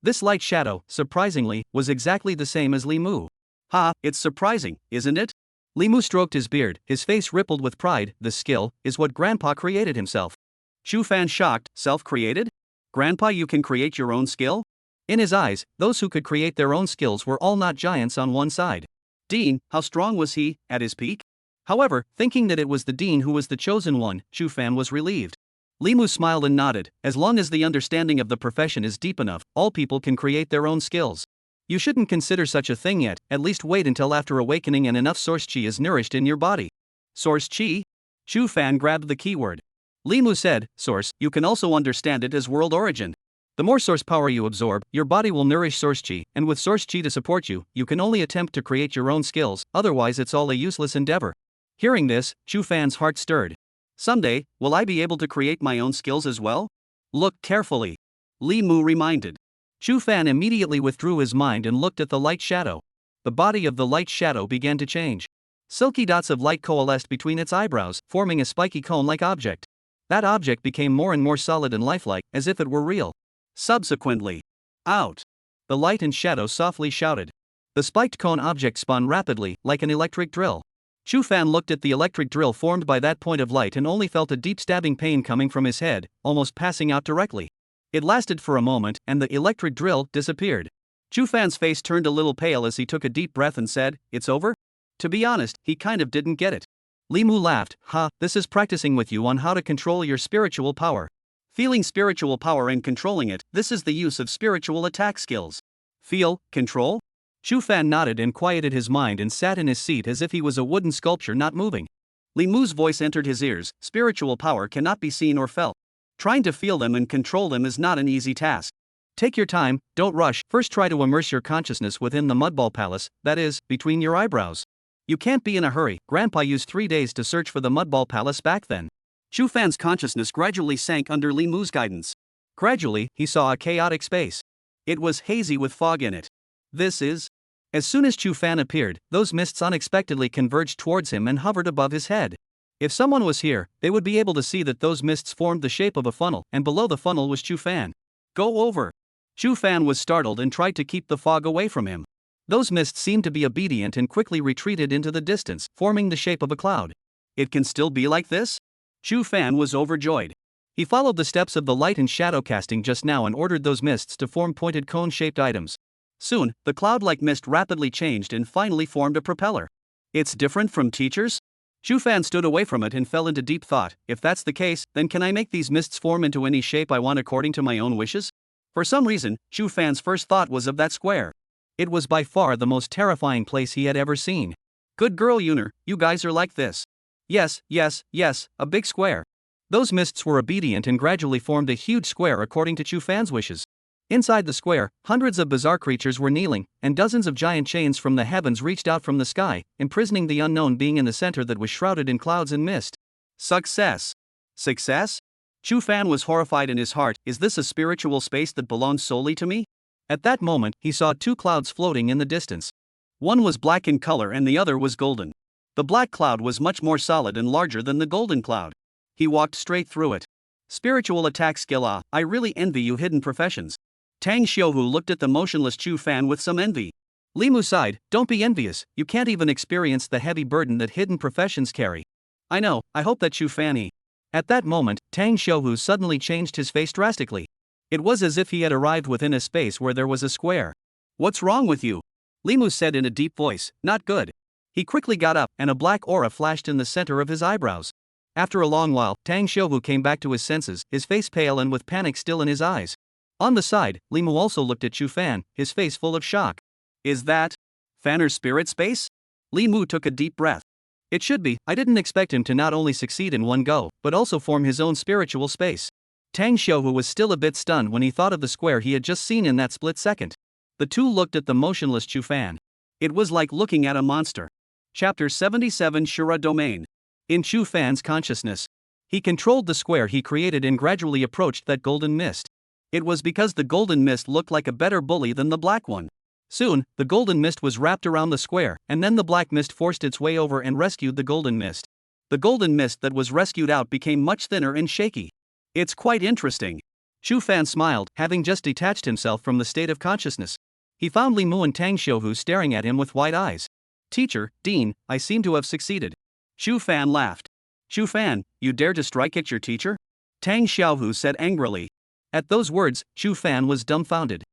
This light shadow, surprisingly, was exactly the same as Li Mu. Ha, it's surprising, isn't it? Li Mu stroked his beard, his face rippled with pride. This skill is what Grandpa created himself. Chu Fan shocked, self-created? Grandpa, you can create your own skill? In his eyes, those who could create their own skills were all not giants on one side. Dean, how strong was he, at his peak? However, thinking that it was the Dean who was the chosen one, Chu Fan was relieved. Li Mu smiled and nodded. As long as the understanding of the profession is deep enough, all people can create their own skills. You shouldn't consider such a thing yet, at least wait until after awakening and enough source chi is nourished in your body. Source chi? Chu Fan grabbed the keyword. Li Mu said, source, you can also understand it as world origin. The more source power you absorb, your body will nourish source chi, and with source chi to support you, you can only attempt to create your own skills, otherwise it's all a useless endeavor. Hearing this, Chu Fan's heart stirred. Someday, will I be able to create my own skills as well? Look carefully. Li Mu reminded. Chu Fan immediately withdrew his mind and looked at the light shadow. The body of the light shadow began to change. Silky dots of light coalesced between its eyebrows, forming a spiky cone-like object. That object became more and more solid and lifelike, as if it were real. Subsequently, out! The light and shadow softly shouted. The spiked cone object spun rapidly, like an electric drill. Chu Fan looked at the electric drill formed by that point of light and only felt a deep stabbing pain coming from his head, almost passing out directly. It lasted for a moment, and the electric drill disappeared. Chu Fan's face turned a little pale as he took a deep breath and said, "It's over?" To be honest, he kind of didn't get it. Li Mu laughed, this is practicing with you on how to control your spiritual power. Feeling spiritual power and controlling it, this is the use of spiritual attack skills. Feel, control? Chu Fan nodded and quieted his mind and sat in his seat as if he was a wooden sculpture not moving. Li Mu's voice entered his ears, spiritual power cannot be seen or felt. Trying to feel them and control them is not an easy task. Take your time, don't rush, first try to immerse your consciousness within the Mudball Palace, that is, between your eyebrows. You can't be in a hurry, Grandpa used 3 days to search for the Mudball Palace back then. Chu Fan's consciousness gradually sank under Li Mu's guidance. Gradually, he saw a chaotic space. It was hazy with fog in it. This is... As soon as Chu Fan appeared, those mists unexpectedly converged towards him and hovered above his head. If someone was here, they would be able to see that those mists formed the shape of a funnel, and below the funnel was Chu Fan. Go over! Chu Fan was startled and tried to keep the fog away from him. Those mists seemed to be obedient and quickly retreated into the distance, forming the shape of a cloud. It can still be like this? Chu Fan was overjoyed. He followed the steps of the light and shadow casting just now and ordered those mists to form pointed cone-shaped items. Soon, the cloud-like mist rapidly changed and finally formed a propeller. It's different from teachers? Chu Fan stood away from it and fell into deep thought. If that's the case, then can I make these mists form into any shape I want according to my own wishes? For some reason, Chu Fan's first thought was of that square. It was by far the most terrifying place he had ever seen. Good girl Yuner, you guys are like this. Yes, a big square. Those mists were obedient and gradually formed a huge square according to Chu Fan's wishes. Inside the square, hundreds of bizarre creatures were kneeling, and dozens of giant chains from the heavens reached out from the sky, imprisoning the unknown being in the center that was shrouded in clouds and mist. Success! Success? Chu Fan was horrified in his heart. Is this a spiritual space that belongs solely to me? At that moment, he saw 2 clouds floating in the distance. One was black in color and the other was golden. The black cloud was much more solid and larger than the golden cloud. He walked straight through it. Spiritual attack skill. I really envy you hidden professions. Tang Xiuhu looked at the motionless Chu Fan with some envy. Li Mu sighed, don't be envious, you can't even experience the heavy burden that hidden professions carry. I know, I hope that Chu Fan. At that moment, Tang Xiuhu suddenly changed his face drastically. It was as if he had arrived within a space where there was a square. What's wrong with you? Li Mu said in a deep voice, not good. He quickly got up, and a black aura flashed in the center of his eyebrows. After a long while, Tang Xiuhu came back to his senses, his face pale and with panic still in his eyes. On the side, Li Mu also looked at Chu Fan, his face full of shock. Is that Fanner's spirit space? Li Mu took a deep breath. It should be. I didn't expect him to not only succeed in one go, but also form his own spiritual space. Tang Xiaohu was still a bit stunned when he thought of the square he had just seen in that split second. The two looked at the motionless Chu Fan. It was like looking at a monster. Chapter 77 Shura Domain. In Chu Fan's consciousness, he controlled the square he created and gradually approached that golden mist. It was because the golden mist looked like a better bully than the black one. Soon, the golden mist was wrapped around the square, and then the black mist forced its way over and rescued the golden mist. The golden mist that was rescued out became much thinner and shaky. It's quite interesting. Chu Fan smiled, having just detached himself from the state of consciousness. He found Li Mu and Tang Xiaohu staring at him with wide eyes. Teacher, Dean, I seem to have succeeded. Chu Fan laughed. Chu Fan, you dare to strike at your teacher? Tang Xiaohu said angrily. At those words, Chu Fan was dumbfounded.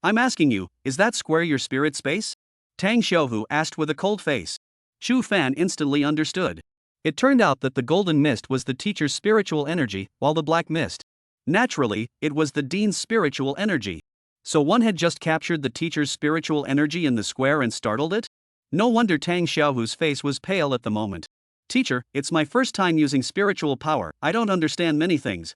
I'm asking you, is that square your spirit space? Tang Xiaohu asked with a cold face. Chu Fan instantly understood. It turned out that the golden mist was the teacher's spiritual energy, while the black mist. Naturally, it was the dean's spiritual energy. So one had just captured the teacher's spiritual energy in the square and startled it? No wonder Tang Xiaohu's face was pale at the moment. Teacher, it's my first time using spiritual power, I don't understand many things,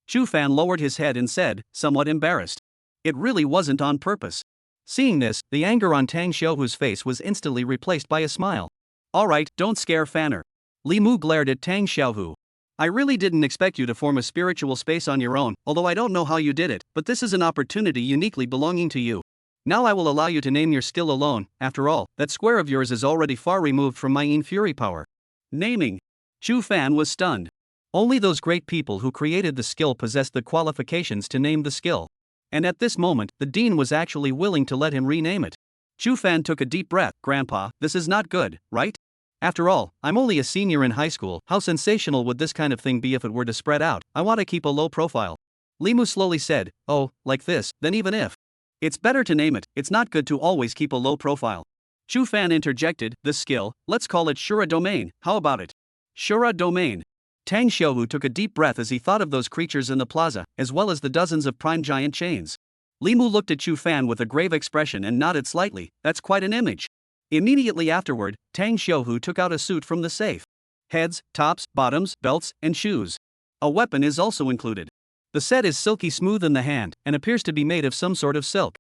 Chu Fan lowered his head and said, somewhat embarrassed. It really wasn't on purpose. Seeing this, the anger on Tang Xiaohu's face was instantly replaced by a smile. Alright, don't scare Fanner. Li Mu glared at Tang Xiaohu. I really didn't expect you to form a spiritual space on your own, although I don't know how you did it, but this is an opportunity uniquely belonging to you. Now I will allow you to name your skill alone, after all, that square of yours is already far removed from my Yin Fury power. Naming. Chu Fan was stunned. Only those great people who created the skill possessed the qualifications to name the skill. And at this moment, the dean was actually willing to let him rename it. Chu Fan took a deep breath. Grandpa, this is not good, right? After all, I'm only a senior in high school, how sensational would this kind of thing be if it were to spread out? I want to keep a low profile. Li Mu slowly said, oh, like this, then even if. It's better to name it, it's not good to always keep a low profile. Chu Fan interjected, this skill, let's call it Shura Domain, how about it? Shura Domain. Tang Xiaohu took a deep breath as he thought of those creatures in the plaza, as well as the dozens of prime giant chains. Li Mu looked at Chu Fan with a grave expression and nodded slightly, that's quite an image. Immediately afterward, Tang Xiaohu took out a suit from the safe. Heads, tops, bottoms, belts, and shoes. A weapon is also included. The set is silky smooth in the hand, and appears to be made of some sort of silk.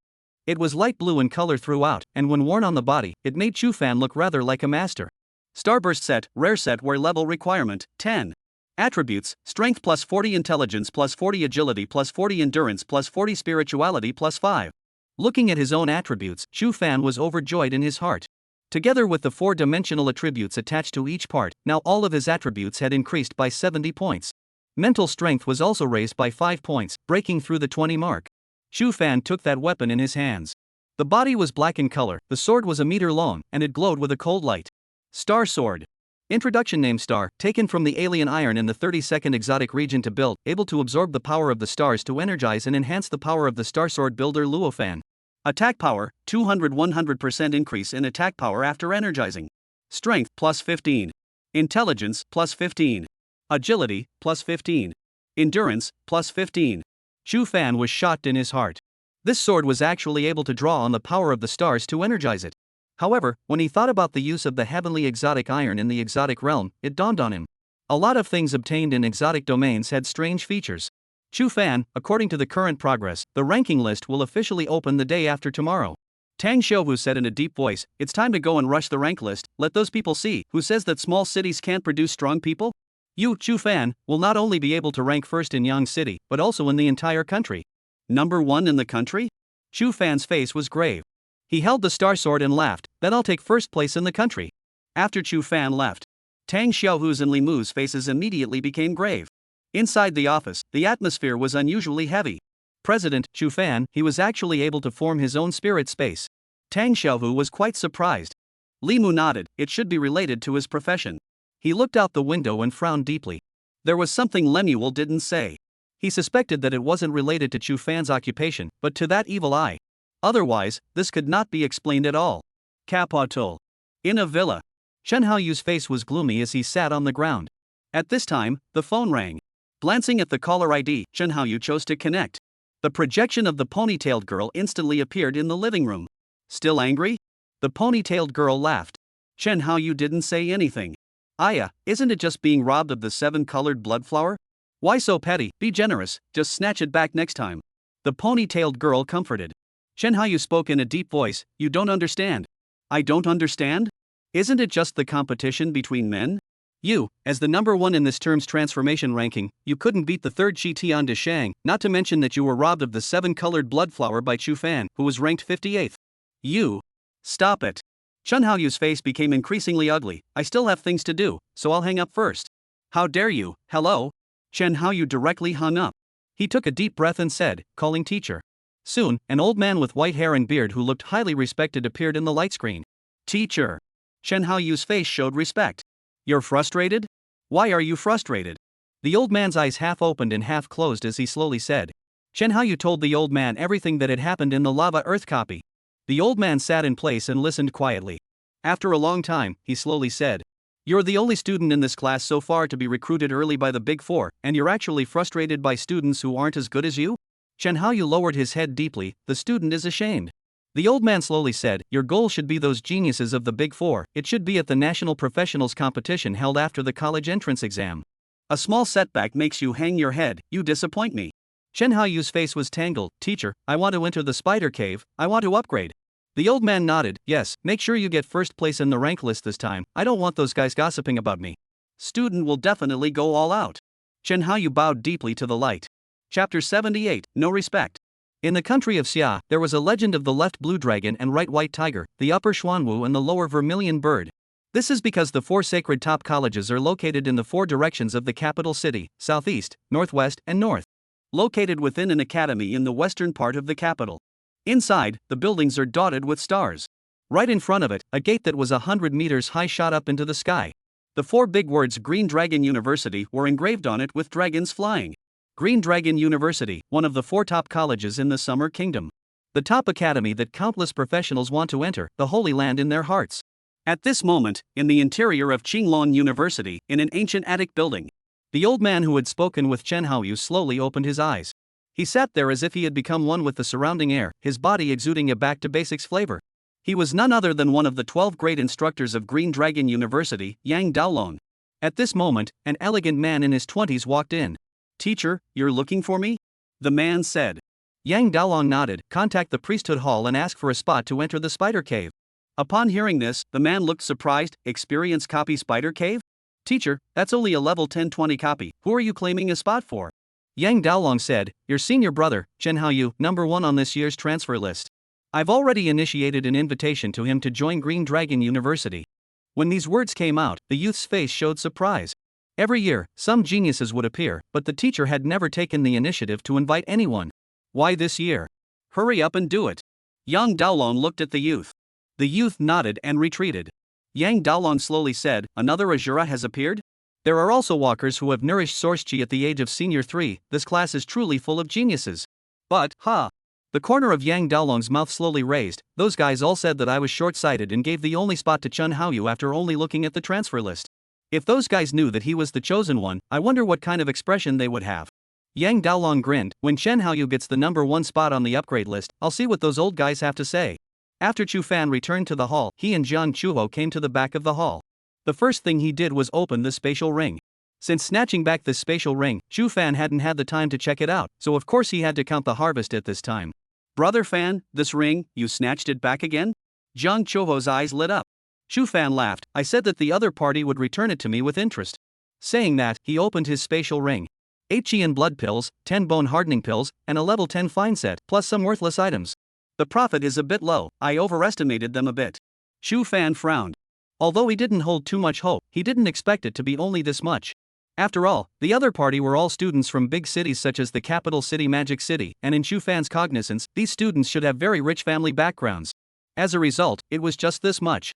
It was light blue in color throughout, and when worn on the body, it made Chu Fan look rather like a master. Starburst set, rare set wear level requirement, 10. Attributes, strength plus 40 intelligence plus 40 agility plus 40 endurance plus 40 spirituality plus 5. Looking at his own attributes, Chu Fan was overjoyed in his heart. Together with the 4-dimensional attributes attached to each part, now all of his attributes had increased by 70 points. Mental strength was also raised by 5 points, breaking through the 20 mark. Chu Fan took that weapon in his hands. The body was black in color, the sword was a meter long, and it glowed with a cold light. Star Sword. Introduction name Star, taken from the alien iron in the 32nd exotic region to build, able to absorb the power of the stars to energize and enhance the power of the Star Sword builder Luo Fan. Attack power, 100% increase in attack power after energizing. Strength, plus 15. Intelligence, plus 15. Agility, plus 15. Endurance, plus 15. Chu Fan was shocked in his heart. This sword was actually able to draw on the power of the stars to energize it. However, when he thought about the use of the heavenly exotic iron in the exotic realm, it dawned on him. A lot of things obtained in exotic domains had strange features. Chu Fan, according to the current progress, the ranking list will officially open the day after tomorrow. Tang Xiaohu said in a deep voice, it's time to go and rush the rank list, let those people see, who says that small cities can't produce strong people? You, Chu Fan, will not only be able to rank first in Yang City, but also in the entire country. Number 1 in the country? Chu Fan's face was grave. He held the Star Sword and laughed, then I'll take first place in the country. After Chu Fan left, Tang Xiaohu's and Li Mu's faces immediately became grave. Inside the office, the atmosphere was unusually heavy. President Chu Fan, he was actually able to form his own spirit space. Tang Xiaohu was quite surprised. Li Mu nodded, it should be related to his profession. He looked out the window and frowned deeply. There was something Lemuel didn't say. He suspected that it wasn't related to Chu Fan's occupation, but to that evil eye. Otherwise, this could not be explained at all. Capital. In a villa. Chen Haoyu's face was gloomy as he sat on the ground. At this time, the phone rang. Glancing at the caller ID, Chen Haoyu chose to connect. The projection of the ponytailed girl instantly appeared in the living room. Still angry? The ponytailed girl laughed. Chen Haoyu didn't say anything. Aya, isn't it just being robbed of the 7-colored blood flower? Why so petty? Be generous, just snatch it back next time. The pony-tailed girl comforted. Chen Haoyu spoke in a deep voice, you don't understand. I don't understand? Isn't it just the competition between men? You, as the number one in this term's transformation ranking, you couldn't beat the third Tian de Shang, not to mention that you were robbed of the 7-colored blood flower by Chu Fan, who was ranked 58th. You. Stop it. Chen Haoyu's face became increasingly ugly. I still have things to do, so I'll hang up first. How dare you, hello? Chen Haoyu directly hung up. He took a deep breath and said, calling teacher. Soon, an old man with white hair and beard who looked highly respected appeared in the light screen. Teacher. Chen Haoyu's face showed respect. You're frustrated? Why are you frustrated? The old man's eyes half opened and half closed as he slowly said. Chen Haoyu told the old man everything that had happened in the lava earth copy. The old man sat in place and listened quietly. After a long time, he slowly said. You're the only student in this class so far to be recruited early by the Big Four, and you're actually frustrated by students who aren't as good as you? Chen Haoyu lowered his head deeply. The student is ashamed. The old man slowly said, your goal should be those geniuses of the Big Four. It should be at the National Professionals competition held after the college entrance exam. A small setback makes you hang your head. You disappoint me. Chen Haoyu's face was tangled. Teacher, I want to enter the spider cave. I want to upgrade. The old man nodded. Yes, make sure you get first place in the rank list this time. I don't want those guys gossiping about me. Student will definitely go all out. Chen Haoyu bowed deeply to the light. Chapter 78, No Respect. In the country of Xia, there was a legend of the left blue dragon and right white tiger, the upper Xuanwu and the lower vermilion bird. This is because the 4 sacred top colleges are located in the 4 directions of the capital city, southeast, northwest, and north. Located within an academy in the western part of the capital. Inside, the buildings are dotted with stars. Right in front of it, a gate that was 100 meters high shot up into the sky. The 4 big words Green Dragon University were engraved on it with dragons flying. Green Dragon University, one of the 4 top colleges in the Summer Kingdom. The top academy that countless professionals want to enter, the Holy Land in their hearts. At this moment, in the interior of Qinglong University, in an ancient attic building, the old man who had spoken with Chen Haoyu slowly opened his eyes. He sat there as if he had become one with the surrounding air, his body exuding a back-to-basics flavor. He was none other than one of the 12 great instructors of Green Dragon University, Yang Daolong. At this moment, an elegant man in his 20s walked in. Teacher, you're looking for me? The man said. Yang Daolong nodded. Contact the priesthood hall and ask for a spot to enter the spider cave. Upon hearing this, the man looked surprised. Experience copy spider cave? Teacher, that's only a level 10-20 copy. Who are you claiming a spot for? Yang Daolong said, your senior brother, Chen Haoyu, number 1 on this year's transfer list. I've already initiated an invitation to him to join Green Dragon University. When these words came out, the youth's face showed surprise. Every year, some geniuses would appear, but the teacher had never taken the initiative to invite anyone. Why this year? Hurry up and do it. Yang Daolong looked at the youth. The youth nodded and retreated. Yang Daolong slowly said, another Asura has appeared? There are also walkers who have nourished source chi at the age of senior 3, this class is truly full of geniuses. But, The corner of Yang Daolong's mouth slowly raised. Those guys all said that I was short-sighted and gave the only spot to Chen Haoyu after only looking at the transfer list. If those guys knew that he was the chosen one, I wonder what kind of expression they would have. Yang Daolong grinned. When Chen Haoyu gets the number 1 spot on the upgrade list, I'll see what those old guys have to say. After Chu Fan returned to the hall, he and Jiang Chuho came to the back of the hall. The first thing he did was open the spatial ring. Since snatching back this spatial ring, Chu Fan hadn't had the time to check it out, so of course he had to count the harvest at this time. Brother Fan, this ring, you snatched it back again? Jiang Chuho's eyes lit up. Chu Fan laughed. I said that the other party would return it to me with interest. Saying that, he opened his spatial ring. 8 chi and blood pills, 10 bone hardening pills, and a level 10 fine set, plus some worthless items. The profit is a bit low, I overestimated them a bit. Chu Fan frowned. Although he didn't hold too much hope, he didn't expect it to be only this much. After all, the other party were all students from big cities such as the capital city Magic City, and in Chu Fan's cognizance, these students should have very rich family backgrounds. As a result, it was just this much.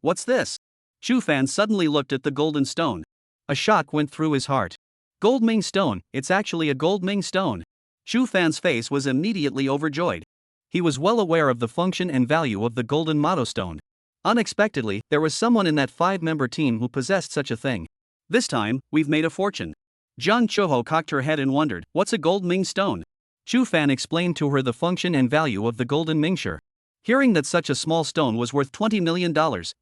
What's this? Chu Fan suddenly looked at the golden stone. A shock went through his heart. Gold Ming stone, it's actually a gold Ming stone. Chu Fan's face was immediately overjoyed. He was well aware of the function and value of the golden motto stone. Unexpectedly, there was someone in that 5-member team who possessed such a thing. This time, we've made a fortune. Jiang Chuho cocked her head and wondered, what's a gold Ming stone? Chu Fan explained to her the function and value of the golden Mingshire. Hearing that such a small stone was worth $20 million,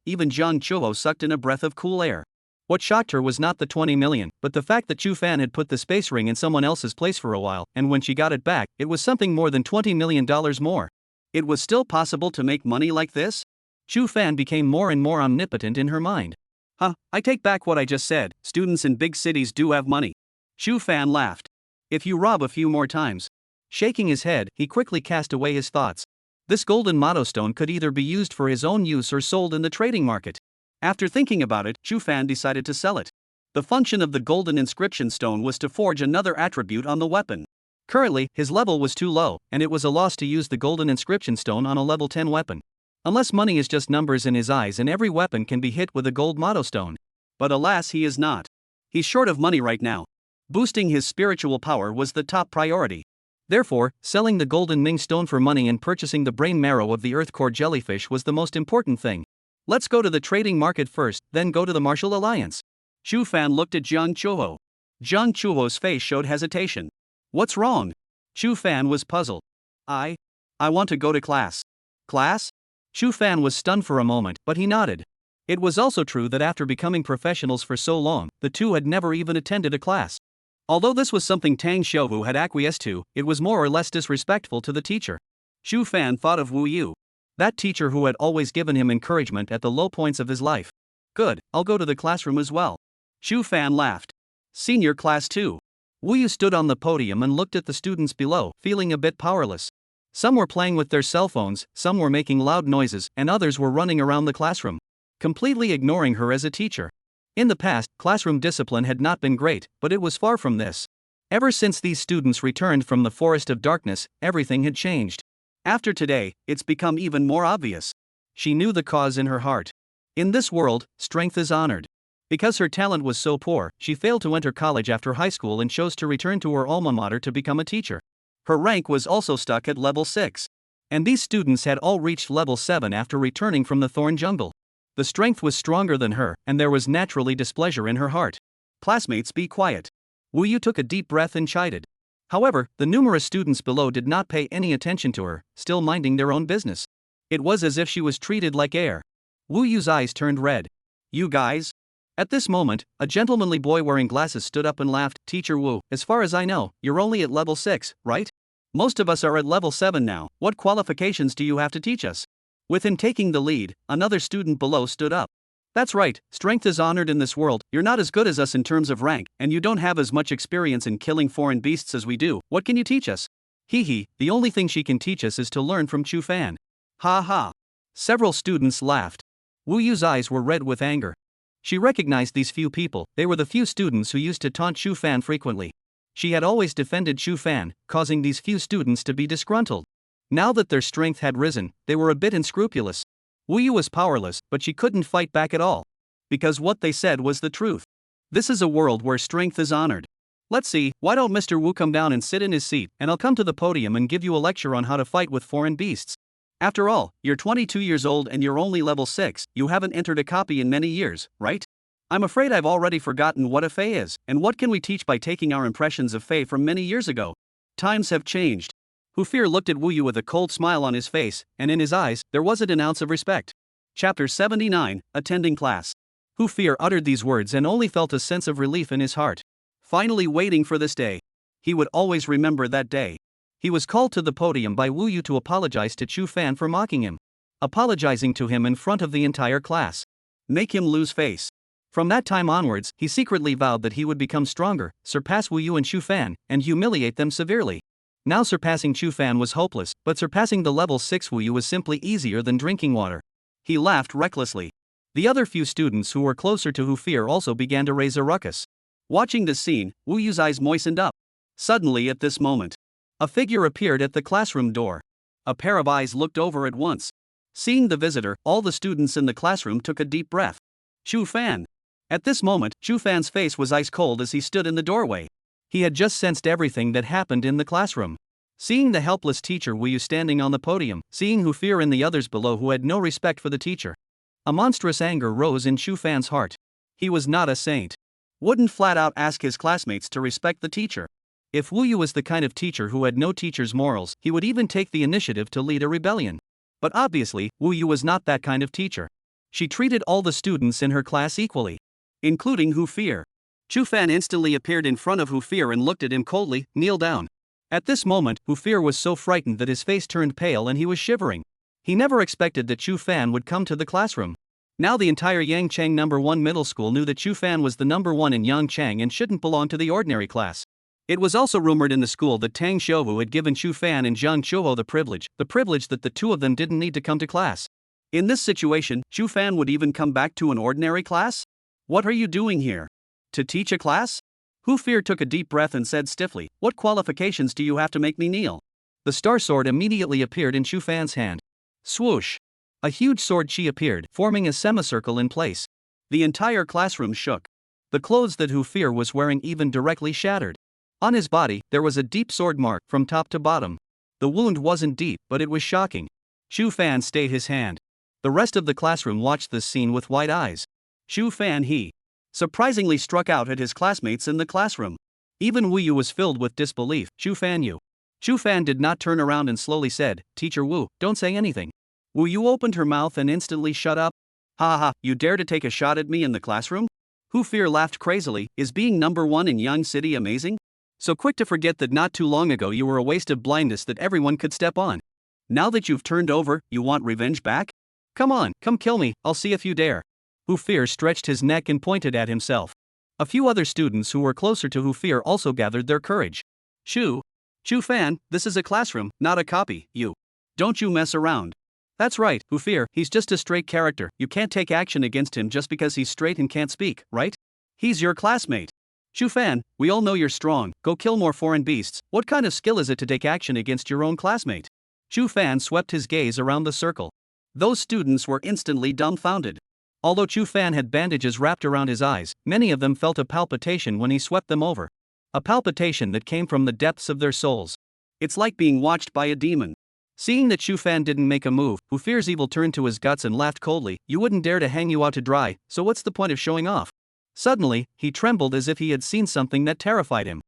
even Jiang Chuho sucked in a breath of cool air. What shocked her was not the 20 million, but the fact that Chu Fan had put the space ring in someone else's place for a while, and when she got it back, it was something more than $20 million more. It was still possible to make money like this? Chu Fan became more and more omnipotent in her mind. I take back what I just said, students in big cities do have money. Chu Fan laughed. If you rob a few more times. Shaking his head, he quickly cast away his thoughts. This golden motto stone could either be used for his own use or sold in the trading market. After thinking about it, Chu Fan decided to sell it. The function of the golden inscription stone was to forge another attribute on the weapon. Currently, his level was too low, and it was a loss to use the golden inscription stone on a level 10 weapon. Unless money is just numbers in his eyes and every weapon can be hit with a gold motto stone. But alas, he is not. He's short of money right now. Boosting his spiritual power was the top priority. Therefore, selling the golden Ming stone for money and purchasing the brain marrow of the earth core jellyfish was the most important thing. Let's go to the trading market first, then go to the martial alliance. Chu Fan looked at Jiang Chuho. Jiang Chuho's face showed hesitation. What's wrong? Chu Fan was puzzled. I want to go to class. Class? Chu Fan was stunned for a moment, but he nodded. It was also true that after becoming professionals for so long, the two had never even attended a class. Although this was something Tang Xiuhu had acquiesced to, it was more or less disrespectful to the teacher. Chu Fan thought of Wu Yu. That teacher who had always given him encouragement at the low points of his life. Good, I'll go to the classroom as well. Chu Fan laughed. Senior class 2. Wu Yu stood on the podium and looked at the students below, feeling a bit powerless. Some were playing with their cell phones, some were making loud noises, and others were running around the classroom, completely ignoring her as a teacher. In the past, classroom discipline had not been great, but it was far from this. Ever since these students returned from the Forest of Darkness, everything had changed. After today, it's become even more obvious. She knew the cause in her heart. In this world, strength is honored. Because her talent was so poor, she failed to enter college after high school and chose to return to her alma mater to become a teacher. Her rank was also stuck at level 6. And these students had all reached level 7 after returning from the Thorn Jungle. The strength was stronger than her, and there was naturally displeasure in her heart. Classmates, be quiet. Wu Yu took a deep breath and chided. However, the numerous students below did not pay any attention to her, still minding their own business. It was as if she was treated like air. Wu Yu's eyes turned red. You guys? At this moment, a gentlemanly boy wearing glasses stood up and laughed. Teacher Wu, as far as I know, you're only at level 6, right? Most of us are at level 7 now. What qualifications do you have to teach us? With him taking the lead, another student below stood up. That's right, strength is honored in this world. You're not as good as us in terms of rank, and you don't have as much experience in killing foreign beasts as we do. What can you teach us? The only thing she can teach us is to learn from Chu Fan. Ha ha. Several students laughed. Wu Yu's eyes were red with anger. She recognized these few people. They were the few students who used to taunt Chu Fan frequently. She had always defended Chu Fan, causing these few students to be disgruntled. Now that their strength had risen, they were a bit unscrupulous. Wu Yu was powerless, but she couldn't fight back at all. Because what they said was the truth. This is a world where strength is honored. Let's see, why don't Mr. Wu come down and sit in his seat, and I'll come to the podium and give you a lecture on how to fight with foreign beasts. After all, you're 22 years old and you're only level 6, you haven't entered a copy in many years, right? I'm afraid I've already forgotten what a Fey is, and what can we teach by taking our impressions of Fey from many years ago? Times have changed. Hu Fear looked at Wu Yu with a cold smile on his face, and in his eyes, there wasn't an ounce of respect. Chapter 79, Attending Class. Hu Fear uttered these words and only felt a sense of relief in his heart. Finally waiting for this day. He would always remember that day. He was called to the podium by Wu Yu to apologize to Chu Fan for mocking him. Apologizing to him in front of the entire class. Make him lose face. From that time onwards, he secretly vowed that he would become stronger, surpass Wu Yu and Chu Fan, and humiliate them severely. Now surpassing Chu Fan was hopeless, but surpassing the level 6 Wu Yu was simply easier than drinking water. He laughed recklessly. The other few students who were closer to Hu Fear also began to raise a ruckus. Watching this scene, Wu Yu's eyes moistened up. Suddenly at this moment, a figure appeared at the classroom door. A pair of eyes looked over at once. Seeing the visitor, all the students in the classroom took a deep breath. Chu Fan. At this moment, Chu Fan's face was ice cold as he stood in the doorway. He had just sensed everything that happened in the classroom. Seeing the helpless teacher Wu Yu standing on the podium, seeing Hu Fear and the others below who had no respect for the teacher. A monstrous anger rose in Chu Fan's heart. He was not a saint. Wouldn't flat out ask his classmates to respect the teacher. If Wu Yu was the kind of teacher who had no teacher's morals, he would even take the initiative to lead a rebellion. But obviously, Wu Yu was not that kind of teacher. She treated all the students in her class equally. including Hu Fear. Chu Fan instantly appeared in front of Hu Fear and looked at him coldly. Kneel down. At this moment, Hu Fear was so frightened that his face turned pale and he was shivering. He never expected that Chu Fan would come to the classroom. Now the entire Yangchang number 1 middle school knew that Chu Fan was the number 1 in Yangchang and shouldn't belong to the ordinary class. It was also rumored in the school that Tang Xiuwu had given Chu Fan and Jiang Chuho the privilege that the two of them didn't need to come to class. In this situation, Chu Fan would even come back to an ordinary class? What are you doing here? To teach a class? Hu Fear took a deep breath and said stiffly, "What qualifications do you have to make me kneel?" The star sword immediately appeared in Chu Fan's hand. Swoosh! A huge sword chi appeared, forming a semicircle in place. The entire classroom shook. The clothes that Hu Fear was wearing even directly shattered. On his body, there was a deep sword mark from top to bottom. The wound wasn't deep, but it was shocking. Chu Fan stayed his hand. The rest of the classroom watched this scene with wide eyes. Chu Fan surprisingly struck out at his classmates in the classroom. Even Wu Yu was filled with disbelief. Chu Fan did not turn around and slowly said, "Teacher Wu, don't say anything." Wu Yu opened her mouth and instantly shut up. "Ha ha, you dare to take a shot at me in the classroom?" Hu Fear laughed crazily. "Is being number 1 in Yang City amazing? So quick to forget that not too long ago you were a waste of blindness that everyone could step on. Now that you've turned over, you want revenge back? Come on, come kill me, I'll see if you dare." Hu Fear stretched his neck and pointed at himself. A few other students who were closer to Hu Fear also gathered their courage. Chu Fan, this is a classroom, not a copy, you. Don't you mess around. That's right, Hu Fear, he's just a straight character, you can't take action against him just because he's straight and can't speak, right? He's your classmate. Chu Fan, we all know you're strong, go kill more foreign beasts. What kind of skill is it to take action against your own classmate? Chu Fan swept his gaze around the circle. Those students were instantly dumbfounded. Although Chu Fan had bandages wrapped around his eyes, many of them felt a palpitation when he swept them over. A palpitation that came from the depths of their souls. It's like being watched by a demon. Seeing that Chu Fan didn't make a move, Hu Fear's evil turned to his guts and laughed coldly. "You wouldn't dare to hang you out to dry, so what's the point of showing off?" Suddenly, he trembled as if he had seen something that terrified him.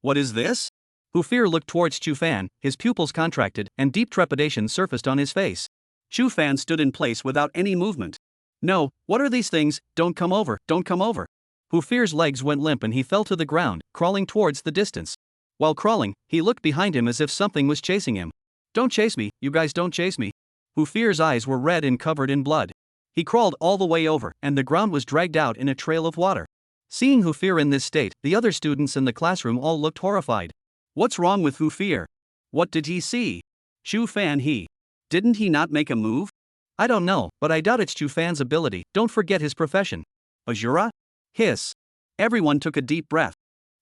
What is this? Hu Fear looked towards Chu Fan, his pupils contracted, and deep trepidation surfaced on his face. Chu Fan stood in place without any movement. "No, what are these things? Don't come over, don't come over." Hu Fear's legs went limp and he fell to the ground, crawling towards the distance. While crawling, he looked behind him as if something was chasing him. "Don't chase me, you guys don't chase me." Hu Fear's eyes were red and covered in blood. He crawled all the way over, and the ground was dragged out in a trail of water. Seeing Hu Fear in this state, the other students in the classroom all looked horrified. What's wrong with Hu Fear? What did he see? Chu Fan didn't he not make a move? I don't know, but I doubt it's Chu Fan's ability. Don't forget his profession. Asura? Hiss. Everyone took a deep breath.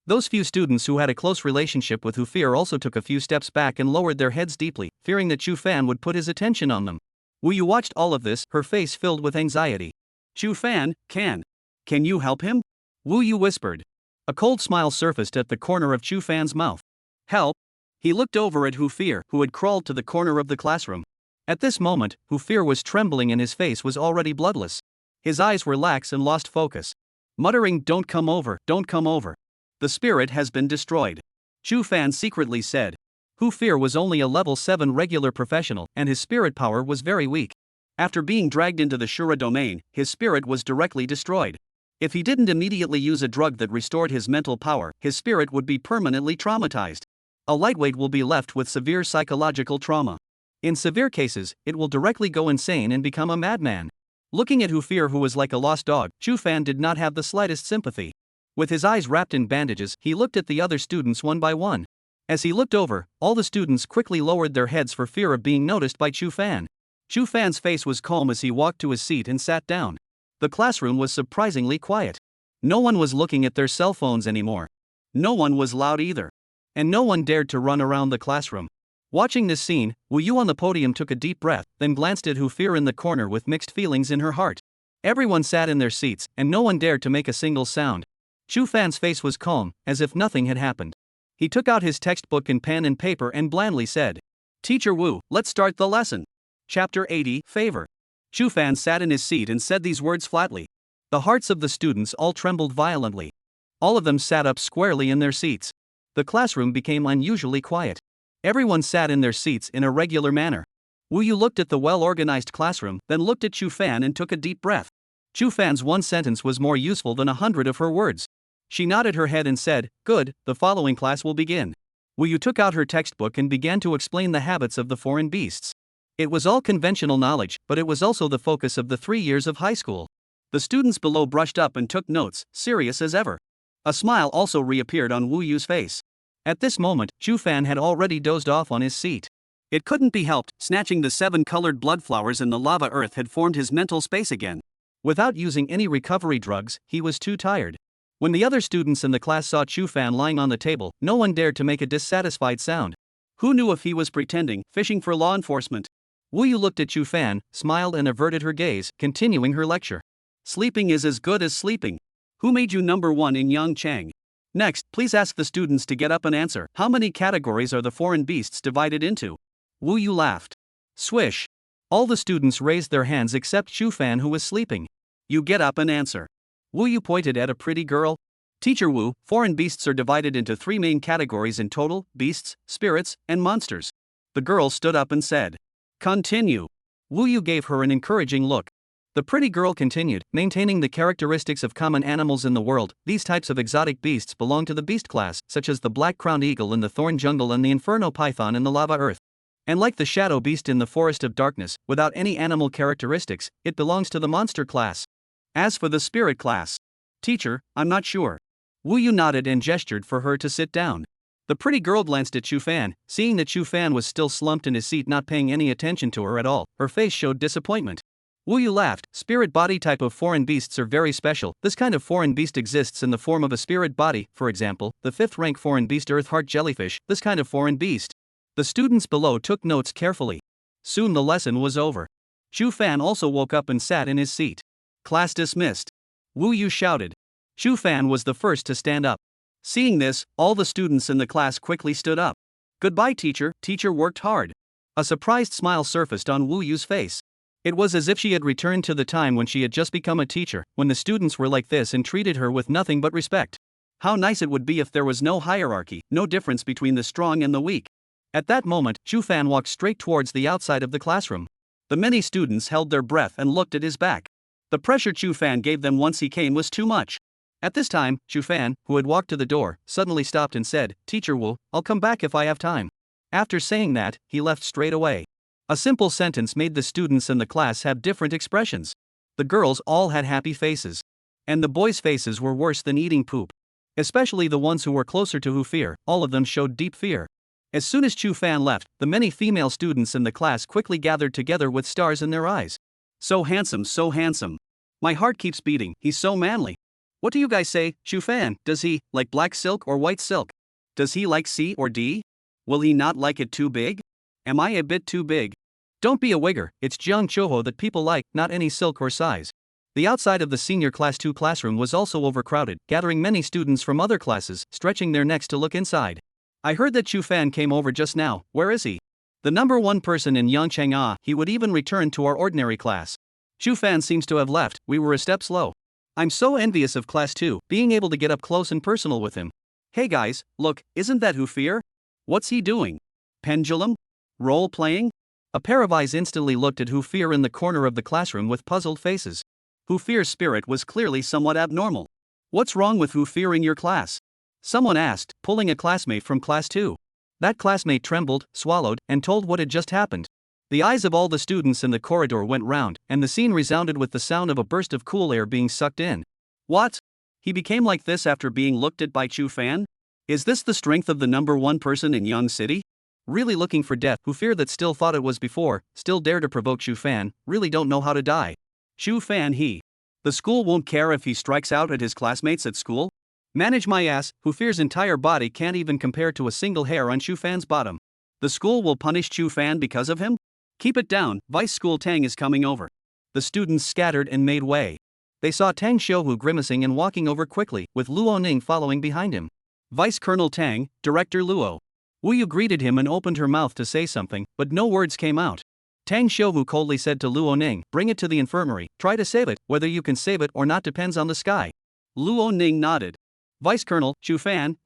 Those few students who had a close relationship with Hu Fear also took a few steps back and lowered their heads deeply, fearing that Chu Fan would put his attention on them. Wu Yu watched all of this, her face filled with anxiety. "Chu Fan, can you help him?" Wu Yu whispered. A cold smile surfaced at the corner of Chu Fan's mouth. "Help?" He looked over at Hu Fear, who had crawled to the corner of the classroom. At this moment, Hu Fear was trembling and his face was already bloodless. His eyes were lax and lost focus. Muttering, "Don't come over, don't come over. The spirit has been destroyed." Chu Fan secretly said. Hu Fear was only a level 7 regular professional, and his spirit power was very weak. After being dragged into the Shura domain, his spirit was directly destroyed. If he didn't immediately use a drug that restored his mental power, his spirit would be permanently traumatized. A lightweight will be left with severe psychological trauma. In severe cases, it will directly go insane and become a madman. Looking at Hu Fear, who was like a lost dog, Chu Fan did not have the slightest sympathy. With his eyes wrapped in bandages, he looked at the other students one by one. As he looked over, all the students quickly lowered their heads for fear of being noticed by Chu Fan. Chu Fan's face was calm as he walked to his seat and sat down. The classroom was surprisingly quiet. No one was looking at their cell phones anymore. No one was loud either. And no one dared to run around the classroom. Watching this scene, Wu Yu on the podium took a deep breath, then glanced at Hu Fear in the corner with mixed feelings in her heart. Everyone sat in their seats, and no one dared to make a single sound. Chu Fan's face was calm, as if nothing had happened. He took out his textbook and pen and paper and blandly said, "Teacher Wu, let's start the lesson." Chapter 80, Favor. Chu Fan sat in his seat and said these words flatly. The hearts of the students all trembled violently. All of them sat up squarely in their seats. The classroom became unusually quiet. Everyone sat in their seats in a regular manner. Wu Yu looked at the well-organized classroom, then looked at Chu Fan and took a deep breath. Chu Fan's one sentence was more useful than 100 of her words. She nodded her head and said, "Good, the following class will begin." Wu Yu took out her textbook and began to explain the habits of the foreign beasts. It was all conventional knowledge, but it was also the focus of the 3 years of high school. The students below brushed up and took notes, serious as ever. A smile also reappeared on Wu Yu's face. At this moment, Chu Fan had already dozed off on his seat. It couldn't be helped, snatching the 7 colored blood flowers in the lava earth had formed his mental space again. Without using any recovery drugs, he was too tired. When the other students in the class saw Chu Fan lying on the table, no one dared to make a dissatisfied sound. Who knew if he was pretending, fishing for law enforcement? Wu Yu looked at Chu Fan, smiled and averted her gaze, continuing her lecture. Sleeping is as good as sleeping. Who made you number 1 in Yang Cheng? Next, please ask the students to get up and answer. How many categories are the foreign beasts divided into? Wu Yu laughed. Swish. All the students raised their hands except Chu Fan, who was sleeping. You get up and answer. Wu Yu pointed at a pretty girl. Teacher Wu, foreign beasts are divided into 3 main categories in total: beasts, spirits, and monsters. The girl stood up and said. Continue. Wu Yu gave her an encouraging look. The pretty girl continued, maintaining the characteristics of common animals in the world. These types of exotic beasts belong to the beast class, such as the black-crowned eagle in the thorn jungle and the inferno python in the lava earth. And like the shadow beast in the forest of darkness, without any animal characteristics, it belongs to the monster class. As for the spirit class, teacher, I'm not sure. Wu Yu nodded and gestured for her to sit down. The pretty girl glanced at Chu Fan, seeing that Chu Fan was still slumped in his seat, not paying any attention to her at all. Her face showed disappointment. Wu Yu laughed. Spirit body type of foreign beasts are very special. This kind of foreign beast exists in the form of a spirit body, for example, the 5th rank foreign beast Earth Heart Jellyfish, this kind of foreign beast. The students below took notes carefully. Soon the lesson was over. Chu Fan also woke up and sat in his seat. Class dismissed. Wu Yu shouted. Chu Fan was the first to stand up. Seeing this, all the students in the class quickly stood up. Goodbye, teacher. Teacher worked hard. A surprised smile surfaced on Wu Yu's face. It was as if she had returned to the time when she had just become a teacher, when the students were like this and treated her with nothing but respect. How nice it would be if there was no hierarchy, no difference between the strong and the weak. At that moment, Chu Fan walked straight towards the outside of the classroom. The many students held their breath and looked at his back. The pressure Chu Fan gave them once he came was too much. At this time, Chu Fan, who had walked to the door, suddenly stopped and said, Teacher Wu, I'll come back if I have time. After saying that, he left straight away. A simple sentence made the students in the class have different expressions. The girls all had happy faces. And the boys' faces were worse than eating poop. Especially the ones who were closer to Hu Fear, all of them showed deep fear. As soon as Chu Fan left, the many female students in the class quickly gathered together with stars in their eyes. So handsome, so handsome. My heart keeps beating, he's so manly. What do you guys say, Chu Fan? Does he like black silk or white silk? Does he like C or D? Will he not like it too big? Am I a bit too big? Don't be a wigger, it's Jiang Chuho that people like, not any silk or size. The outside of the senior class 2 classroom was also overcrowded, gathering many students from other classes, stretching their necks to look inside. I heard that Chu Fan came over just now. Where is he? The number 1 person in Yangcheng. He would even return to our ordinary class. Chu Fan seems to have left. We were a step slow. I'm so envious of class 2, being able to get up close and personal with him. Hey guys, look, isn't that Hu Fear? What's he doing? Pendulum? Role playing? A pair of eyes instantly looked at Hu Fear in the corner of the classroom with puzzled faces. Hu Fear's spirit was clearly somewhat abnormal. What's wrong with Hu Fear in your class? Someone asked, pulling a classmate from class 2. That classmate trembled, swallowed, and told what had just happened. The eyes of all the students in the corridor went round, and the scene resounded with the sound of a burst of cool air being sucked in. What? He became like this after being looked at by Chu Fan? Is this the strength of the number 1 person in Young City? Really looking for death, Hu Fear that still thought it was before, still dare to provoke Chu Fan, really don't know how to die. Chu Fan The school won't care if he strikes out at his classmates at school? Manage my ass, Hu Fear's entire body can't even compare to a single hair on Chu Fan's bottom. The school will punish Chu Fan because of him? Keep it down, Vice School Tang is coming over. The students scattered and made way. They saw Tang Xiuhu grimacing and walking over quickly, with Luo Ning following behind him. Vice Colonel Tang, Director Luo. Wu Yu greeted him and opened her mouth to say something, but no words came out. Tang Xiuhu coldly said to Luo Ning, bring it to the infirmary, try to save it, whether you can save it or not depends on the sky. Luo Ning nodded. Vice Colonel, Chu Fan,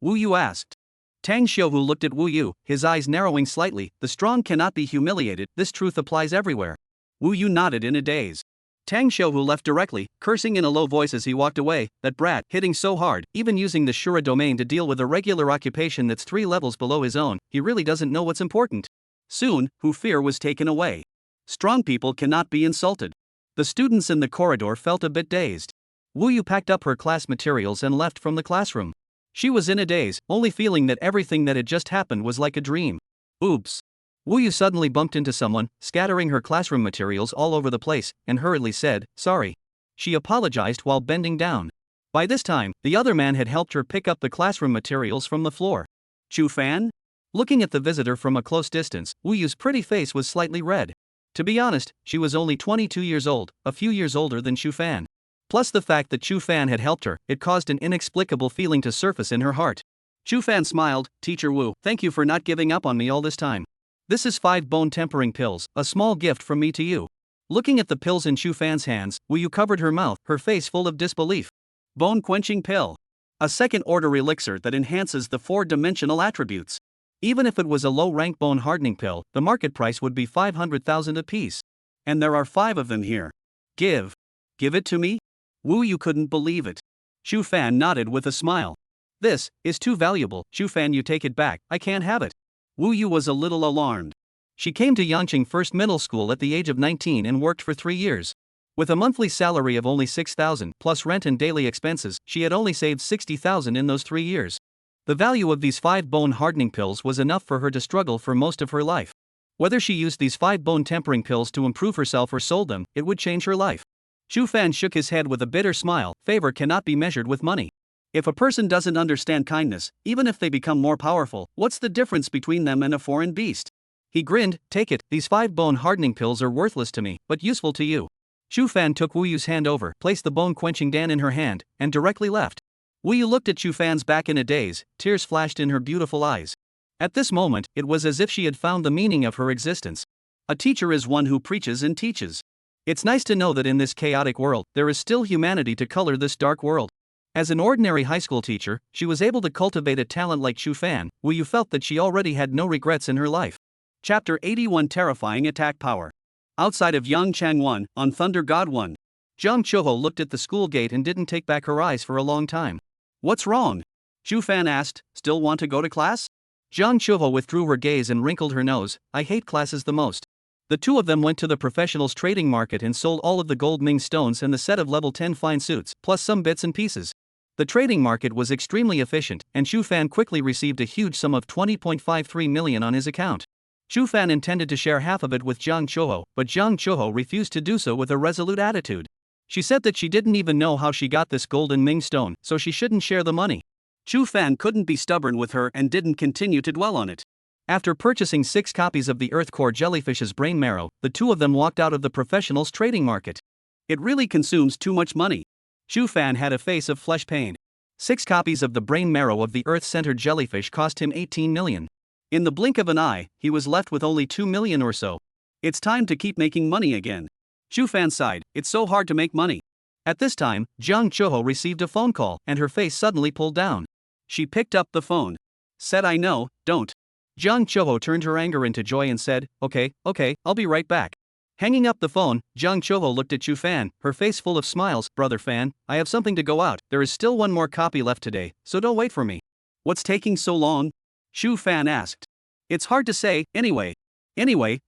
Wu Yu asked. Tang Xiuhu looked at Wu Yu, his eyes narrowing slightly. The strong cannot be humiliated, this truth applies everywhere. Wu Yu nodded in a daze. Tang Xiaohu left directly, cursing in a low voice as he walked away. That brat, hitting so hard, even using the Shura domain to deal with a regular occupation that's 3 levels below his own, he really doesn't know what's important. Soon, Hu fear was taken away. Strong people cannot be insulted. The students in the corridor felt a bit dazed. Wu Yu packed up her class materials and left from the classroom. She was in a daze, only feeling that everything that had just happened was like a dream. Oops. Wu Yu suddenly bumped into someone, scattering her classroom materials all over the place, and hurriedly said, "Sorry." She apologized while bending down. By this time, the other man had helped her pick up the classroom materials from the floor. Chu Fan? Looking at the visitor from a close distance, Wu Yu's pretty face was slightly red. To be honest, she was only 22 years old, a few years older than Chu Fan. Plus the fact that Chu Fan had helped her, it caused an inexplicable feeling to surface in her heart. Chu Fan smiled. "Teacher Wu, thank you for not giving up on me all this time. This is 5 bone tempering pills, a small gift from me to you." Looking at the pills in Chu Fan's hands, Wu Yu covered her mouth, her face full of disbelief. Bone quenching pill. A second-order elixir that enhances the 4-dimensional attributes. Even if it was a low-rank bone hardening pill, the market price would be 500,000 apiece. And there are 5 of them here. Give it to me? Wu Yu couldn't believe it. Chu Fan nodded with a smile. "This is too valuable, Chu Fan, you take it back, I can't have it." Wu Yu was a little alarmed. She came to Yangqing First Middle School at the age of 19 and worked for 3 years. With a monthly salary of only 6,000 plus rent and daily expenses, she had only saved 60,000 in those 3 years. The value of these 5 bone hardening pills was enough for her to struggle for most of her life. Whether she used these 5 bone tempering pills to improve herself or sold them, it would change her life. Chu Fan shook his head with a bitter smile. Favor cannot be measured with money. If a person doesn't understand kindness, even if they become more powerful, what's the difference between them and a foreign beast? He grinned. "Take it, these 5 bone hardening pills are worthless to me, but useful to you." Chu Fan took Wu Yu's hand over, placed the bone quenching dan in her hand, and directly left. Wu Yu looked at Chu Fan's back in a daze, tears flashed in her beautiful eyes. At this moment, it was as if she had found the meaning of her existence. A teacher is one who preaches and teaches. It's nice to know that in this chaotic world, there is still humanity to color this dark world. As an ordinary high school teacher, she was able to cultivate a talent like Chu Fan, Wu Yu felt that she already had no regrets in her life. Chapter 81 Terrifying Attack Power. Outside of Yangchang 1, on Thunder God 1. Zhang Chuho looked at the school gate and didn't take back her eyes for a long time. "What's wrong?" Chu Fan asked. "Still want to go to class?" Zhang Chuho withdrew her gaze and wrinkled her nose. "I hate classes the most." The two of them went to the professionals trading market and sold all of the gold Ming stones and the set of level 10 fine suits, plus some bits and pieces. The trading market was extremely efficient, and Chu Fan quickly received a huge sum of 20.53 million on his account. Chu Fan intended to share half of it with Zhang Chuho, but Zhang Chuho refused to do so with a resolute attitude. She said that she didn't even know how she got this golden Ming stone, so she shouldn't share the money. Chu Fan couldn't be stubborn with her and didn't continue to dwell on it. After purchasing 6 copies of the Earth Core Jellyfish's brain marrow, the two of them walked out of the professionals trading market. It really consumes too much money. Chu Fan had a face of flesh pain. 6 copies of the brain marrow of the Earth-centered jellyfish cost him 18 million. In the blink of an eye, he was left with only 2 million or so. It's time to keep making money again. Chu Fan sighed. It's so hard to make money. At this time, Zhang Chuho received a phone call, and her face suddenly pulled down. She picked up the phone. Said, "I know, don't." Zhang Chuho turned her anger into joy and said, Okay, I'll be right back." Hanging up the phone, Zhang Chuho looked at Chu Fan, her face full of smiles. "Brother Fan, I have something to go out. There is still one more copy left today, so don't wait for me." "What's taking so long?" Chu Fan asked. "It's hard to say, anyway,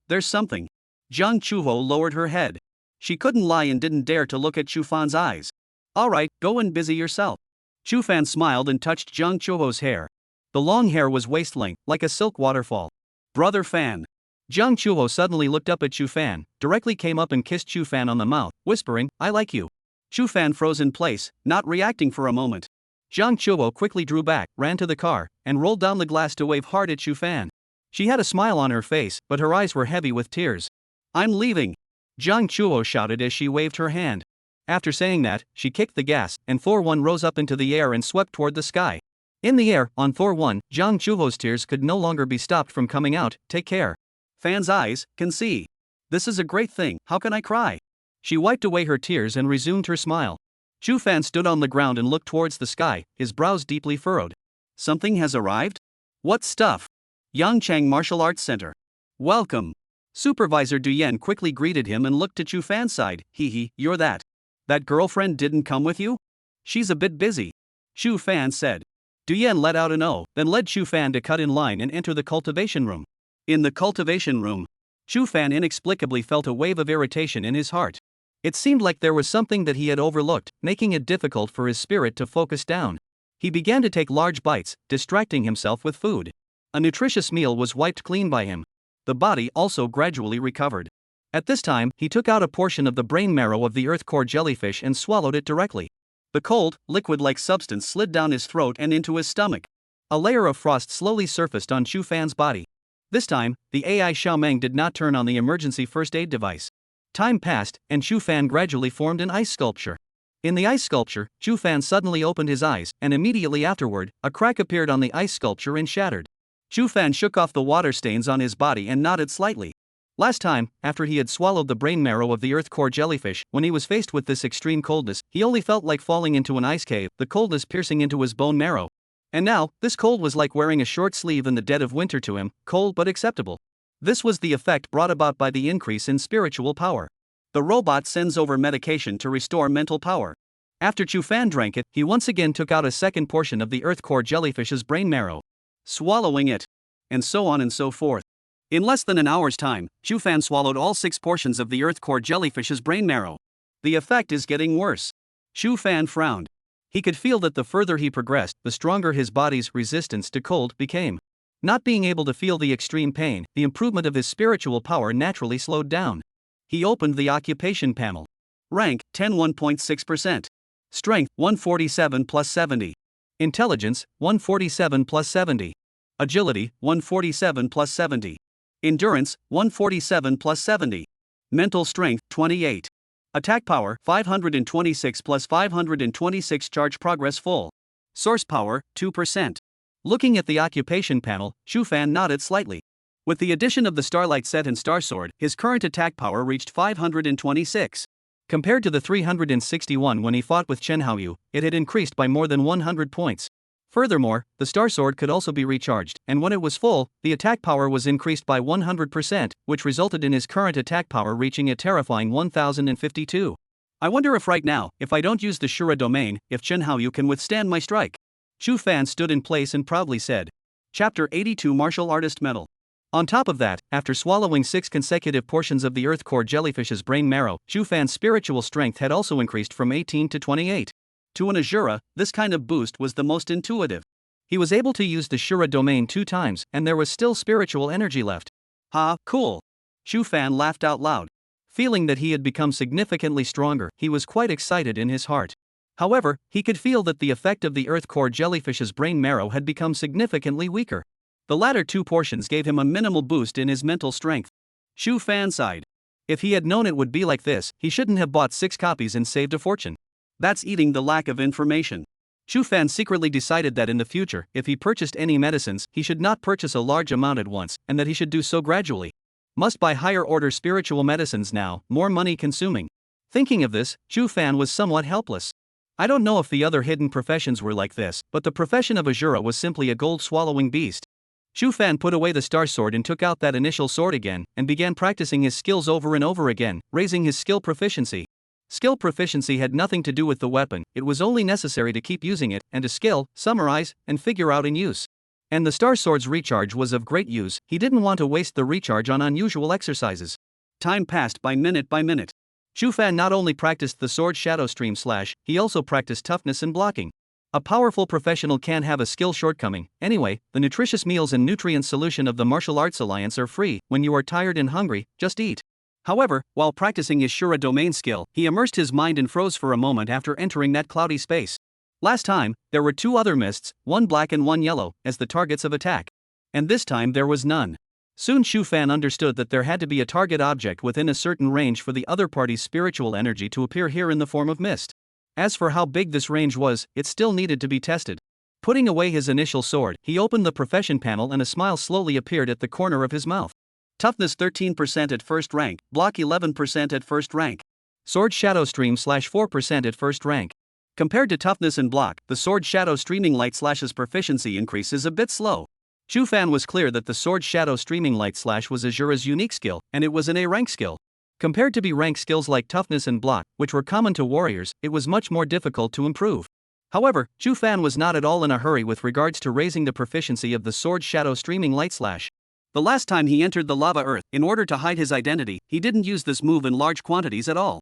there's something." Zhang Chuho lowered her head. She couldn't lie and didn't dare to look at Chu Fan's eyes. "Alright, go and busy yourself." Chu Fan smiled and touched Zhang Chuho's hair. The long hair was waist-length, like a silk waterfall. "Brother Fan." Zhang Chuho suddenly looked up at Chu Fan, directly came up and kissed Chu Fan on the mouth, whispering, "I like you." Chu Fan froze in place, not reacting for a moment. Zhang Chuho quickly drew back, ran to the car, and rolled down the glass to wave hard at Chu Fan. She had a smile on her face, but her eyes were heavy with tears. "I'm leaving," Zhang Chuho shouted as she waved her hand. After saying that, she kicked the gas, and Thor 1 rose up into the air and swept toward the sky. In the air, on Thor 1, Zhang Chuho's tears could no longer be stopped from coming out. "Take care. Fan's eyes can see. This is a great thing, how can I cry?" She wiped away her tears and resumed her smile. Chu Fan stood on the ground and looked towards the sky, his brows deeply furrowed. "Something has arrived? What stuff?" Yangchang Martial Arts Center. "Welcome." Supervisor Duyen quickly greeted him and looked to Chu Fan's side. Hee, you're that. That girlfriend didn't come with you? She's a bit busy. Chu Fan said. Duyen let out an "oh," then led Chu Fan to cut in line and enter the cultivation room. In the cultivation room, Chu Fan inexplicably felt a wave of irritation in his heart. It seemed like there was something that he had overlooked, making it difficult for his spirit to focus down. He began to take large bites, distracting himself with food. A nutritious meal was wiped clean by him. The body also gradually recovered. At this time, he took out a portion of the brain marrow of the earth core jellyfish and swallowed it directly. The cold, liquid-like substance slid down his throat and into his stomach. A layer of frost slowly surfaced on Chu Fan's body. This time, the AI Xiaomeng did not turn on the emergency first aid device. Time passed, and Chu Fan gradually formed an ice sculpture. In the ice sculpture, Chu Fan suddenly opened his eyes, and immediately afterward, a crack appeared on the ice sculpture and shattered. Chu Fan shook off the water stains on his body and nodded slightly. Last time, after he had swallowed the brain marrow of the earth core jellyfish, when he was faced with this extreme coldness, he only felt like falling into an ice cave, the coldness piercing into his bone marrow. And now, this cold was like wearing a short sleeve in the dead of winter to him, cold but acceptable. This was the effect brought about by the increase in spiritual power. The robot sends over medication to restore mental power. After Chu Fan drank it, he once again took out a second portion of the earth core jellyfish's brain marrow, swallowing it, and so on and so forth. In less than an hour's time, Chu Fan swallowed all 6 portions of the earth core jellyfish's brain marrow. The effect is getting worse. Chu Fan frowned. He could feel that the further he progressed, the stronger his body's resistance to cold became. Not being able to feel the extreme pain, the improvement of his spiritual power naturally slowed down. He opened the occupation panel. Rank, 10 1.6%. Strength, 147 plus 70. Intelligence, 147 plus 70. Agility, 147 plus 70. Endurance, 147 plus 70. Mental strength, 28. Attack power, 526 plus 526. Charge progress full. Source power, 2%. Looking at the occupation panel, Chu Fan nodded slightly. With the addition of the Starlight Set and Star Sword, his current attack power reached 526. Compared to the 361 when he fought with Chen Haoyu, it had increased by more than 100 points. Furthermore, the Star Sword could also be recharged, and when it was full, the attack power was increased by 100%, which resulted in his current attack power reaching a terrifying 1052. I wonder if right now, if I don't use the Shura domain, if Chen Haoyu can withstand my strike. Chu Fan stood in place and proudly said. Chapter 82 Martial Artist Medal. On top of that, after swallowing 6 consecutive portions of the earth core jellyfish's brain marrow, Chu Fan's spiritual strength had also increased from 18 to 28. To an Asura, this kind of boost was the most intuitive. He was able to use the Shura domain 2 times, and there was still spiritual energy left. Ha, cool. Chu Fan laughed out loud. Feeling that he had become significantly stronger, he was quite excited in his heart. However, he could feel that the effect of the earth core jellyfish's brain marrow had become significantly weaker. The latter 2 portions gave him a minimal boost in his mental strength. Chu Fan sighed. If he had known it would be like this, he shouldn't have bought 6 copies and saved a fortune. That's eating the lack of information. Chu Fan secretly decided that in the future, if he purchased any medicines, he should not purchase a large amount at once, and that he should do so gradually. Must buy higher order spiritual medicines now, more money consuming. Thinking of this, Chu Fan was somewhat helpless. I don't know if the other hidden professions were like this, but the profession of Asura was simply a gold-swallowing beast. Chu Fan put away the Star Sword and took out that initial sword again, and began practicing his skills over and over again, raising his skill proficiency. Skill proficiency had nothing to do with the weapon, it was only necessary to keep using it, and to skill, summarize, and figure out in use. And the Star Sword's recharge was of great use, he didn't want to waste the recharge on unusual exercises. Time passed by minute by minute. Chu Fan not only practiced the sword shadow stream slash, he also practiced toughness and blocking. A powerful professional can have a skill shortcoming. Anyway, the nutritious meals and nutrient solution of the Martial Arts Alliance are free. When you are tired and hungry, just eat. However, while practicing his Shura domain skill, he immersed his mind and froze for a moment after entering that cloudy space. Last time, there were 2 other mists, one black and one yellow, as the targets of attack. And this time there was none. Soon Chu Fan understood that there had to be a target object within a certain range for the other party's spiritual energy to appear here in the form of mist. As for how big this range was, it still needed to be tested. Putting away his initial sword, he opened the profession panel and a smile slowly appeared at the corner of his mouth. Toughness 13% at first rank, block 11% at first rank. Sword shadow stream slash 4% at first rank. Compared to toughness and block, the sword shadow streaming light slash's proficiency increase is a bit slow. Chu Fan was clear that the sword shadow streaming light slash was Asura's unique skill, and it was an A rank skill. Compared to B rank skills like toughness and block, which were common to warriors, it was much more difficult to improve. However, Chu Fan was not at all in a hurry with regards to raising the proficiency of the sword shadow streaming light slash. The last time he entered the lava earth, in order to hide his identity, he didn't use this move in large quantities at all.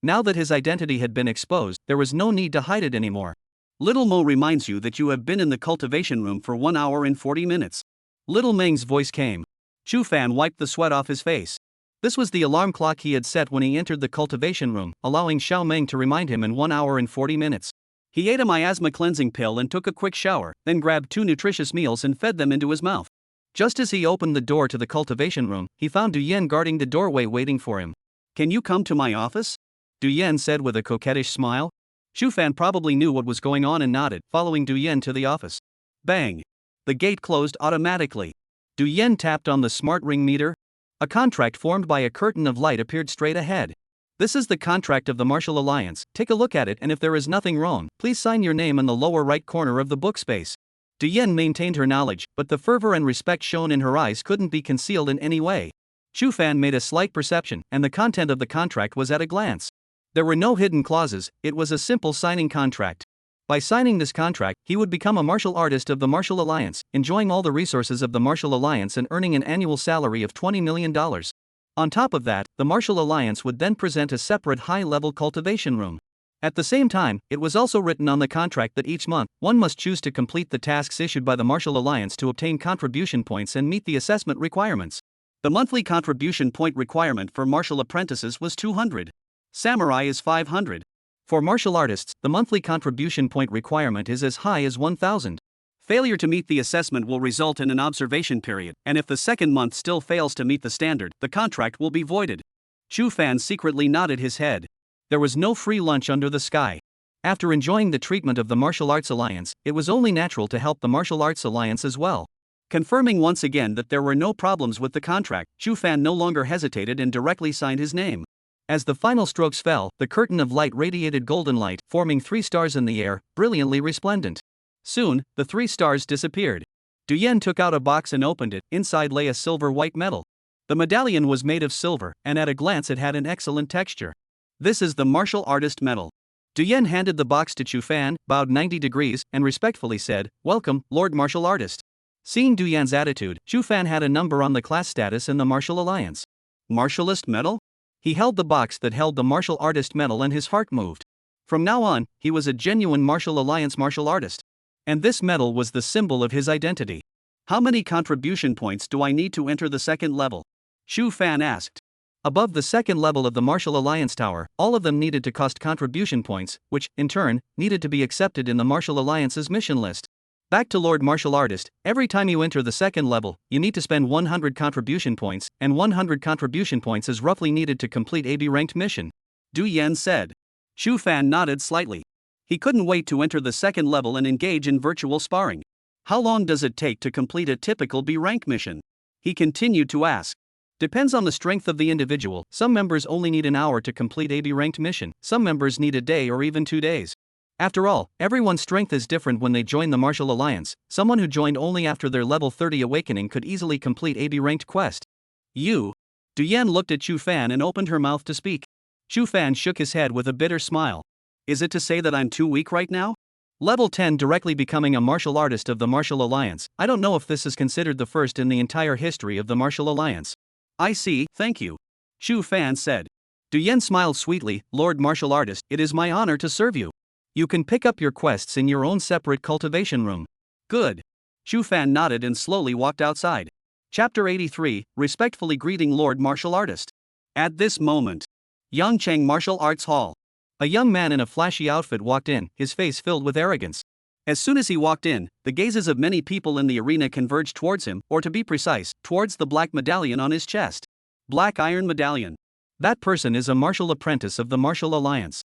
Now that his identity had been exposed, there was no need to hide it anymore. Little Mo reminds you that you have been in the cultivation room for 1 hour and 40 minutes. Little Meng's voice came. Chu Fan wiped the sweat off his face. This was the alarm clock he had set when he entered the cultivation room, allowing Xiao Meng to remind him in 1 hour and 40 minutes. He ate a miasma cleansing pill and took a quick shower, then grabbed 2 nutritious meals and fed them into his mouth. Just as he opened the door to the cultivation room, he found Du Yen guarding the doorway waiting for him. "Can you come to my office?" Du Yen said with a coquettish smile. Chu Fan probably knew what was going on and nodded, following Du Yen to the office. Bang! The gate closed automatically. Du Yen tapped on the smart ring meter. A contract formed by a curtain of light appeared straight ahead. "This is the contract of the Martial Alliance. Take a look at it, and if there is nothing wrong, please sign your name in the lower right corner of the book space." Du Yen maintained her knowledge, but the fervor and respect shown in her eyes couldn't be concealed in any way. Chu Fan made a slight perception, and the content of the contract was at a glance. There were no hidden clauses, it was a simple signing contract. By signing this contract, he would become a martial artist of the Martial Alliance, enjoying all the resources of the Martial Alliance and earning an annual salary of $20 million. On top of that, the Martial Alliance would then present a separate high-level cultivation room. At the same time, it was also written on the contract that each month, one must choose to complete the tasks issued by the Martial Alliance to obtain contribution points and meet the assessment requirements. The monthly contribution point requirement for martial apprentices was 200. Samurai is 500. For martial artists, the monthly contribution point requirement is as high as 1,000. Failure to meet the assessment will result in an observation period, and if the second month still fails to meet the standard, the contract will be voided. Chu Fan secretly nodded his head. There was no free lunch under the sky. After enjoying the treatment of the Martial Arts Alliance, it was only natural to help the Martial Arts Alliance as well. Confirming once again that there were no problems with the contract, Chu Fan no longer hesitated and directly signed his name. As the final strokes fell, the curtain of light radiated golden light, forming 3 stars in the air, brilliantly resplendent. Soon, the 3 stars disappeared. Du Yen took out a box and opened it. Inside lay a silver-white medal. The medallion was made of silver, and at a glance it had an excellent texture. "This is the martial artist medal." Du Yen handed the box to Chu Fan, bowed 90 degrees, and respectfully said, "Welcome, Lord Martial Artist." Seeing Du Yan's attitude, Chu Fan had a number on the class status in the Martial Alliance. Martialist medal? He held the box that held the martial artist medal and his heart moved. From now on, he was a genuine Martial Alliance martial artist. And this medal was the symbol of his identity. "How many contribution points do I need to enter the second level?" Chu Fan asked. Above the second level of the Martial Alliance Tower, all of them needed to cost contribution points, which, in turn, needed to be accepted in the Martial Alliance's mission list. Back to Lord Martial Artist, every time you enter the second level, you need to spend 100 contribution points, and 100 contribution points is roughly needed to complete a B-ranked mission. Du Yen said. Chu Fan nodded slightly. He couldn't wait to enter the second level and engage in virtual sparring. How long does it take to complete a typical B-rank mission? He continued to ask. Depends on the strength of the individual. Some members only need an hour to complete a B-ranked mission, some members need a day or even 2 days. After all, everyone's strength is different when they join the Martial Alliance. Someone who joined only after their level 30 awakening could easily complete a B-ranked quest. You? Du Yen looked at Chu Fan and opened her mouth to speak. Chu Fan shook his head with a bitter smile. Is it to say that I'm too weak right now? Level 10 directly becoming a martial artist of the Martial Alliance. I don't know if this is considered the first in the entire history of the Martial Alliance. I see, thank you. Chu Fan said. Du Yen smiled sweetly. Lord Martial Artist, it is my honor to serve you. You can pick up your quests in your own separate cultivation room. Good. Chu Fan nodded and slowly walked outside. Chapter 83, Respectfully Greeting Lord Martial Artist. At this moment, Gu Cheng Martial Arts Hall. A young man in a flashy outfit walked in, his face filled with arrogance. As soon as he walked in, the gazes of many people in the arena converged towards him, or to be precise, towards the black medallion on his chest. Black iron medallion. That person is a martial apprentice of the Martial Alliance.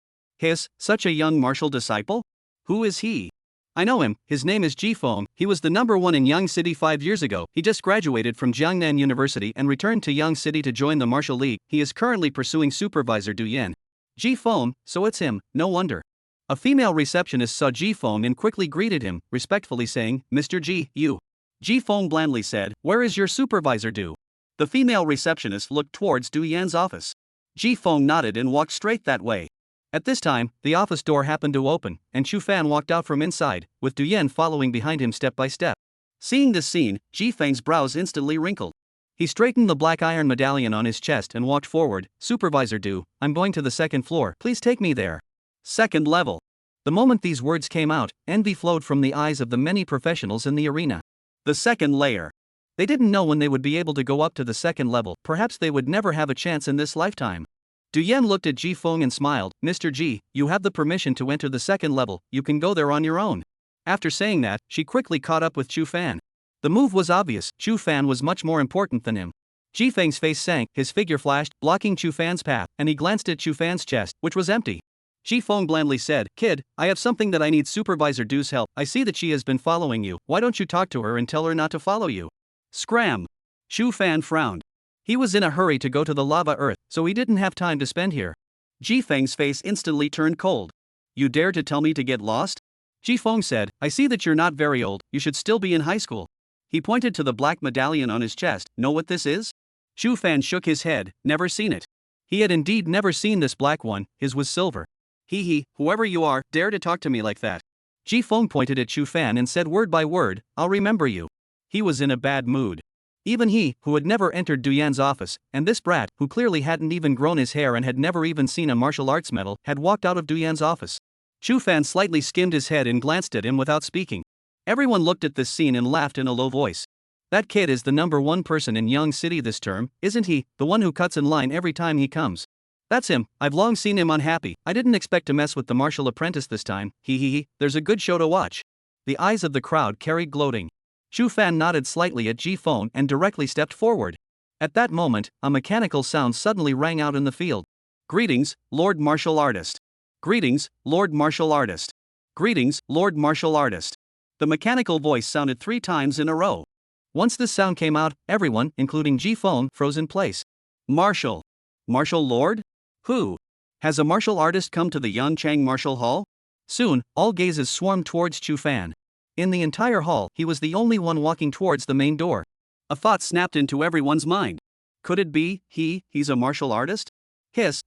Such a young martial disciple? Who is he? I know him, his name is Jiang. He was the number 1 in Yang City 5 years ago. He just graduated from Jiangnan University and returned to Yang City to join the Martial League. He is currently pursuing Supervisor Du Yen. Jiang, so it's him, no wonder. A female receptionist saw Jiang and quickly greeted him, respectfully saying, Mr. Ji, you. Ji Feng blandly said, "Where is your supervisor Du?" The female receptionist looked towards Du Yan's office. Ji Feng nodded and walked straight that way. At this time, the office door happened to open, and Chu Fan walked out from inside, with Du Yan following behind him step by step. Seeing this scene, Ji Feng's brows instantly wrinkled. He straightened the black iron medallion on his chest and walked forward. "Supervisor Du, I'm going to the second floor, please take me there." Second level. The moment these words came out, envy flowed from the eyes of the many professionals in the arena. The second layer. They didn't know when they would be able to go up to the second level, perhaps they would never have a chance in this lifetime. Du Yan looked at Ji Feng and smiled. "Mr. Ji, you have the permission to enter the second level, you can go there on your own." After saying that, she quickly caught up with Chu Fan. The move was obvious, Chu Fan was much more important than him. Ji Feng's face sank, his figure flashed, blocking Chu Fan's path, and he glanced at Chu Fan's chest, which was empty. Ji Feng blandly said, "Kid, I have something that I need Supervisor Du's help. I see that she has been following you, why don't you talk to her and tell her not to follow you?" Scram! Chu Fan frowned. He was in a hurry to go to the lava earth, so he didn't have time to spend here. Ji Feng's face instantly turned cold. "You dare to tell me to get lost?" Ji Feng said, "I see that you're not very old, you should still be in high school." He pointed to the black medallion on his chest. "Know what this is?" Chu Fan shook his head, never seen it. He had indeed never seen this black one, his was silver. Whoever you are, dare to talk to me like that." Ji Feng pointed at Chu Fan and said word by word, "I'll remember you." He was in a bad mood. Even he, who had never entered Du Yan's office, and this brat, who clearly hadn't even grown his hair and had never even seen a martial arts medal, had walked out of Du Yan's office. Chu Fan slightly skimmed his head and glanced at him without speaking. Everyone looked at this scene and laughed in a low voice. "That kid is the #1 person in Young City this term, isn't he, the one who cuts in line every time he comes?" "That's him, I've long seen him unhappy, I didn't expect to mess with the martial apprentice this time, there's a good show to watch." The eyes of the crowd carried gloating. Chu Fan nodded slightly at Ji Feng and directly stepped forward. At that moment, a mechanical sound suddenly rang out in the field. "Greetings, Lord Martial Artist. Greetings, Lord Martial Artist. Greetings, Lord Martial Artist." The mechanical voice sounded 3 times in a row. Once this sound came out, everyone, including Ji Feng, froze in place. Martial Lord? Who? Has a martial artist come to the Yanchang Martial Hall? Soon, all gazes swarmed towards Chu Fan. In the entire hall, he was the only one walking towards the main door. A thought snapped into everyone's mind. Could it be, he's a martial artist?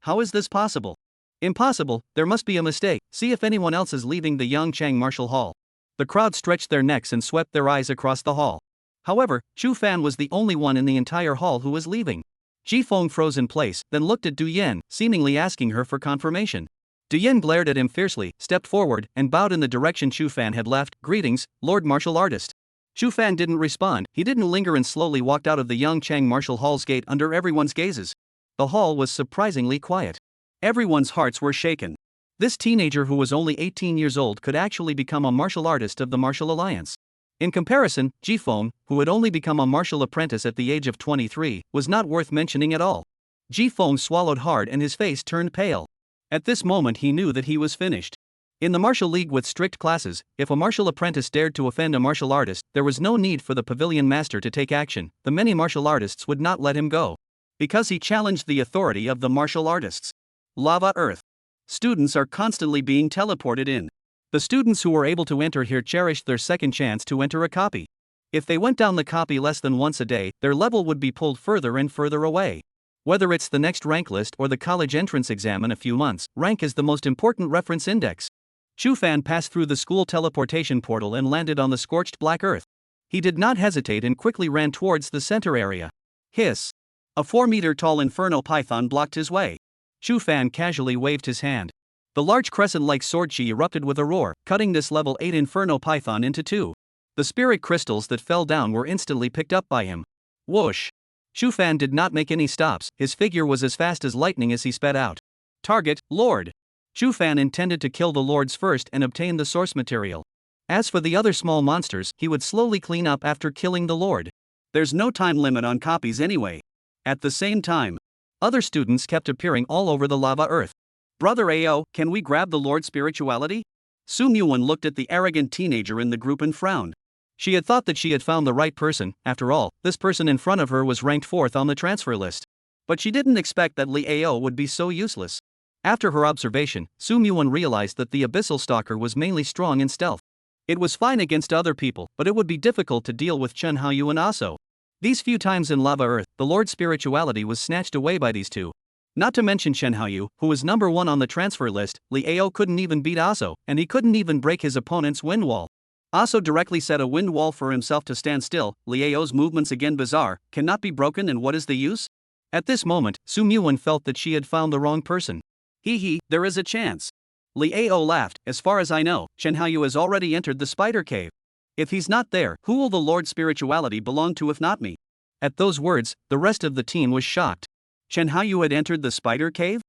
How is this possible? Impossible, there must be a mistake, see if anyone else is leaving the Yangchang Martial Hall. The crowd stretched their necks and swept their eyes across the hall. However, Chu Fan was the only one in the entire hall who was leaving. Ji Feng froze in place, then looked at Du Yan, seemingly asking her for confirmation. Du Yan glared at him fiercely, stepped forward, and bowed in the direction Chu Fan had left. "Greetings, Lord Martial Artist." Chu Fan didn't respond, he didn't linger and slowly walked out of the Yangchang Martial Hall's gate under everyone's gazes. The hall was surprisingly quiet. Everyone's hearts were shaken. This teenager who was only 18 years old could actually become a martial artist of the Martial Alliance. In comparison, Ji Feng, who had only become a martial apprentice at the age of 23, was not worth mentioning at all. Ji Feng swallowed hard and his face turned pale. At this moment he knew that he was finished. In the martial league with strict classes, if a martial apprentice dared to offend a martial artist, there was no need for the pavilion master to take action, the many martial artists would not let him go. Because he challenged the authority of the martial artists. Lava Earth. Students are constantly being teleported in. The students who were able to enter here cherished their second chance to enter a copy. If they went down the copy less than once a day, their level would be pulled further and further away. Whether it's the next rank list or the college entrance exam in a few months, rank is the most important reference index. Chu Fan passed through the school teleportation portal and landed on the scorched black earth. He did not hesitate and quickly ran towards the center area. Hiss! A 4-meter-tall inferno python blocked his way. Chu Fan casually waved his hand. The large crescent-like sword chi erupted with a roar, cutting this level 8 inferno python into 2. The spirit crystals that fell down were instantly picked up by him. Whoosh! Chu Fan did not make any stops, his figure was as fast as lightning as he sped out. Target, Lord! Chu Fan intended to kill the lords first and obtain the source material. As for the other small monsters, he would slowly clean up after killing the lord. There's no time limit on copies anyway. At the same time, other students kept appearing all over the lava earth. Brother Ao, can we grab the Lord's spirituality? Su Muwan looked at the arrogant teenager in the group and frowned. She had thought that she had found the right person, after all, this person in front of her was ranked 4th on the transfer list. But she didn't expect that Li Ao would be so useless. After her observation, Su Muwan realized that the Abyssal Stalker was mainly strong in stealth. It was fine against other people, but it would be difficult to deal with Chen Haoyu and Yaso. These few times in Lava Earth, the Lord's spirituality was snatched away by these two. Not to mention Chen Haoyu, who was number 1 on the transfer list. Liao couldn't even beat Yaso, and he couldn't even break his opponent's wind wall. Yaso directly set a wind wall for himself to stand still. Liao's movements, again bizarre, cannot be broken, and what is the use? At this moment, Su Muwan felt that she had found the wrong person. There is a chance. Liao laughed. As far as I know, Chen Haoyu has already entered the spider cave. If he's not there, who will the Lord's spirituality belong to if not me? At those words, the rest of the team was shocked. Chen Haoyu had entered the spider cave?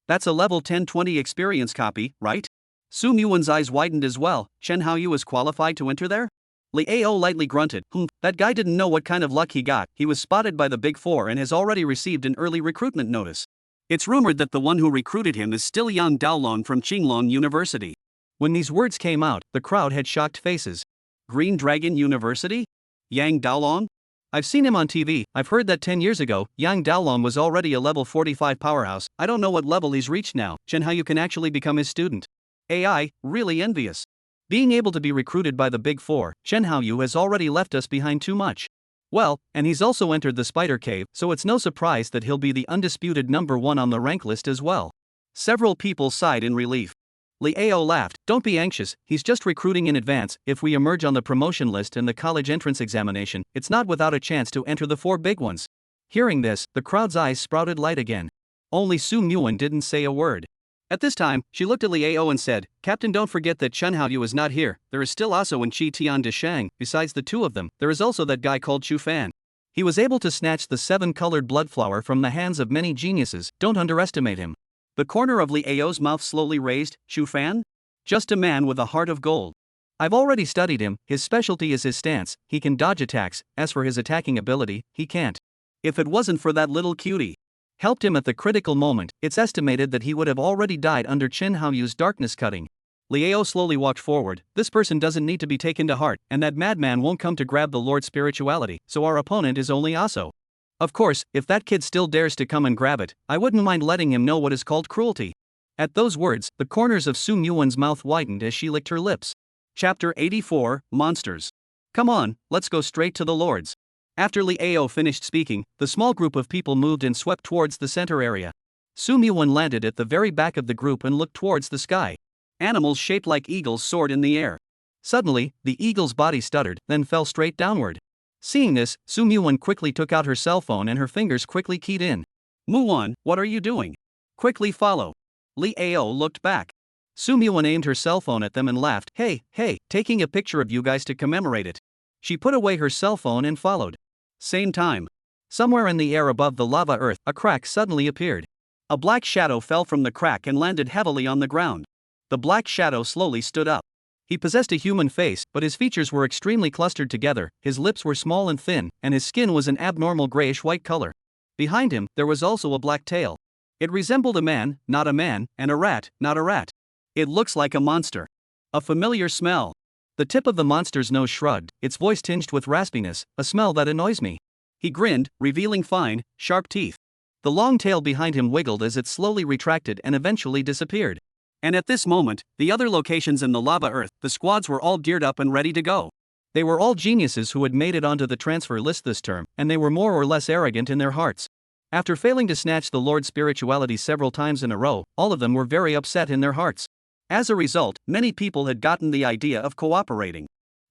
That's a level 10-20 experience copy, right? Su Muwan's eyes widened as well. Chen Haoyu is qualified to enter there? Liao lightly grunted. That guy didn't know what kind of luck he got. He was spotted by the Big Four and has already received an early recruitment notice. It's rumored that the one who recruited him is still Yang Daolong from Qinglong University. When these words came out, the crowd had shocked faces. Green Dragon University? Yang Daolong? I've seen him on TV. I've heard that 10 years ago, Yang Daolong was already a level 45 powerhouse. I don't know what level he's reached now. Chen Haoyu can actually become his student. AI, really envious. Being able to be recruited by the Big Four, Chen Haoyu has already left us behind too much. Well, and he's also entered the spider cave, so it's no surprise that he'll be the undisputed number 1 on the rank list as well. Several people sighed in relief. Liao laughed. Don't be anxious, he's just recruiting in advance. If we emerge on the promotion list in the college entrance examination, it's not without a chance to enter the 4 big ones. Hearing this, the crowd's eyes sprouted light again. Only Su Muwan didn't say a word. At this time, she looked at Liao and said, Captain, don't forget that Chen Haoyu is not here. There is still Yaso and Qi Tian de Shang. Besides the two of them, there is also that guy called Chu Fan. He was able to snatch the 7-colored blood flower from the hands of many geniuses. Don't underestimate him. The corner of Liao's mouth slowly raised. Chu Fan? Just a man with a heart of gold. I've already studied him. His specialty is his stance. He can dodge attacks. As for his attacking ability, he can't. If it wasn't for that little cutie helped him at the critical moment, it's estimated that he would have already died under Chen Haoyu's darkness cutting. Liao slowly walked forward. This person doesn't need to be taken to heart, and that madman won't come to grab the Lord's spirituality, so our opponent is only Yaso. Of course, if that kid still dares to come and grab it, I wouldn't mind letting him know what is called cruelty. At those words, the corners of Su Muwan's mouth widened as she licked her lips. Chapter 84, Monsters. Come on, let's go straight to the Lords. After Liao finished speaking, the small group of people moved and swept towards the center area. Su Muwan landed at the very back of the group and looked towards the sky. Animals shaped like eagles soared in the air. Suddenly, the eagle's body stuttered, then fell straight downward. Seeing this, Su Muwan quickly took out her cell phone and her fingers quickly keyed in. Muwan, what are you doing? Quickly follow. Liao looked back. Su Muwan aimed her cell phone at them and laughed. Hey, taking a picture of you guys to commemorate it. She put away her cell phone and followed. Same time. Somewhere in the air above the lava earth, a crack suddenly appeared. A black shadow fell from the crack and landed heavily on the ground. The black shadow slowly stood up. He possessed a human face, but his features were extremely clustered together, his lips were small and thin, and his skin was an abnormal grayish-white color. Behind him, there was also a black tail. It resembled a man, not a man, and a rat, not a rat. It looks like a monster. A familiar smell. The tip of the monster's nose shrugged, its voice tinged with raspiness, a smell that annoys me. He grinned, revealing fine, sharp teeth. The long tail behind him wiggled as it slowly retracted and eventually disappeared. And at this moment, the other locations in the lava earth, the squads were all geared up and ready to go. They were all geniuses who had made it onto the transfer list this term, and they were more or less arrogant in their hearts. After failing to snatch the Lord's spirituality several times in a row, all of them were very upset in their hearts. As a result, many people had gotten the idea of cooperating.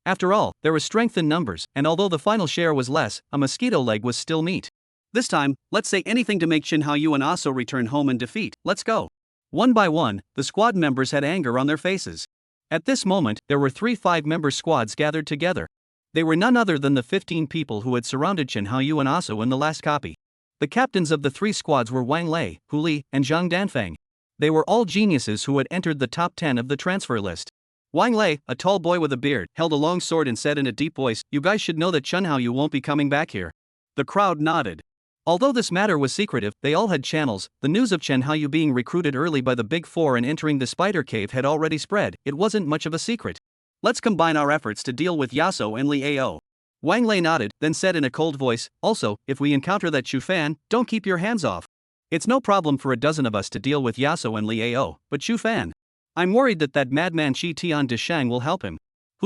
After all, there was strength in numbers, and although the final share was less, a mosquito leg was still meat. This time, let's say anything to make Chen Haoyu and Yaso return home in defeat. Let's go. One by one, the squad members had anger on their faces. At this moment, there were 3 5-member squads gathered together. They were none other than the 15 people who had surrounded Chen Haoyu and Yaso in the last copy. The captains of the 3 squads were Wang Lei, Hu Li, and Zhang Danfeng. They were all geniuses who had entered the top 10 of the transfer list. Wang Lei, a tall boy with a beard, held a long sword and said in a deep voice, "You guys should know that Chen Haoyu won't be coming back here." The crowd nodded. Although this matter was secretive, they all had channels. The news of Chen Haoyu being recruited early by the Big Four and entering the spider cave had already spread. It wasn't much of a secret. Let's combine our efforts to deal with Yaso and Liao. Wang Lei nodded, then said in a cold voice, "Also, if we encounter that Chu Fan, don't keep your hands off. It's no problem for a dozen of us to deal with Yaso and Liao, but Chu Fan. I'm worried that madman Qi Tian de Shang will help him."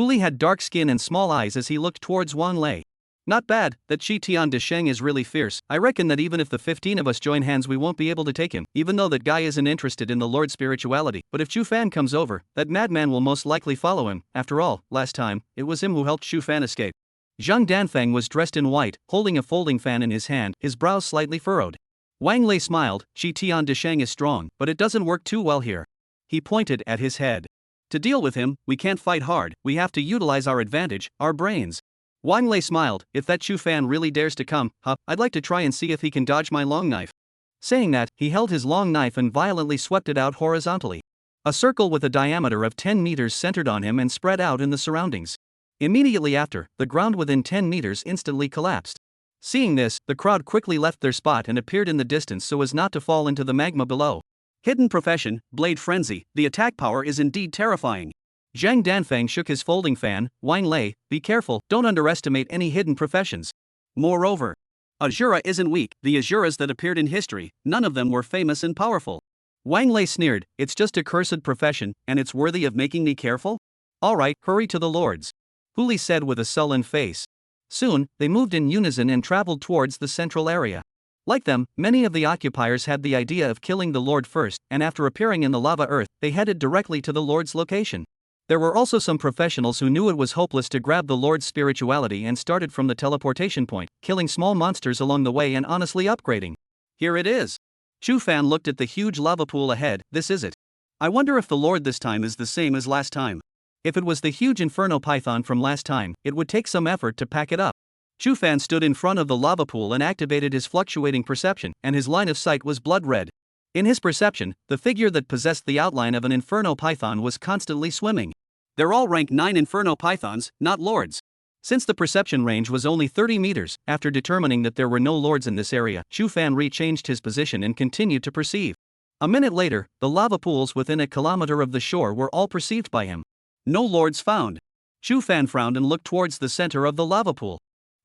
Li had dark skin and small eyes as he looked towards Wang Lei. Not bad, that Chi Tian de Sheng is really fierce. I reckon that even if the 15 of us join hands we won't be able to take him, even though that guy isn't interested in the Lord's spirituality. But if Chu Fan comes over, that madman will most likely follow him. After all, last time, it was him who helped Chu Fan escape. Zhang Danfeng was dressed in white, holding a folding fan in his hand, his brows slightly furrowed. Wang Lei smiled. Chi Tian de Sheng is strong, but it doesn't work too well here. He pointed at his head. To deal with him, we can't fight hard, we have to utilize our advantage, our brains. Wang Lei smiled. If that Chu Fan really dares to come, I'd like to try and see if he can dodge my long knife. Saying that, he held his long knife and violently swept it out horizontally. A circle with a diameter of 10 meters centered on him and spread out in the surroundings. Immediately after, the ground within 10 meters instantly collapsed. Seeing this, the crowd quickly left their spot and appeared in the distance so as not to fall into the magma below. Hidden profession, Blade Frenzy, the attack power is indeed terrifying. Zhang Danfeng shook his folding fan. Wang Lei, be careful, don't underestimate any hidden professions. Moreover, Asura isn't weak, the Asuras that appeared in history, none of them were famous and powerful. Wang Lei sneered, it's just a cursed profession, and it's worthy of making me careful? Alright, hurry to the lords. Li said with a sullen face. Soon, they moved in unison and traveled towards the central area. Like them, many of the occupiers had the idea of killing the Lord first, and after appearing in the lava earth, they headed directly to the Lord's location. There were also some professionals who knew it was hopeless to grab the Lord's spirituality and started from the teleportation point, killing small monsters along the way and honestly upgrading. Here it is. Chu Fan looked at the huge lava pool ahead. This is it. I wonder if the Lord this time is the same as last time. If it was the huge inferno python from last time, it would take some effort to pack it up. Chu Fan stood in front of the lava pool and activated his fluctuating perception, and his line of sight was blood red. In his perception, the figure that possessed the outline of an inferno python was constantly swimming. They're all rank 9 inferno pythons, not lords. Since the perception range was only 30 meters, after determining that there were no lords in this area, Chu Fan re-changed his position and continued to perceive. A minute later, the lava pools within a kilometer of the shore were all perceived by him. No lords found. Chu Fan frowned and looked towards the center of the lava pool.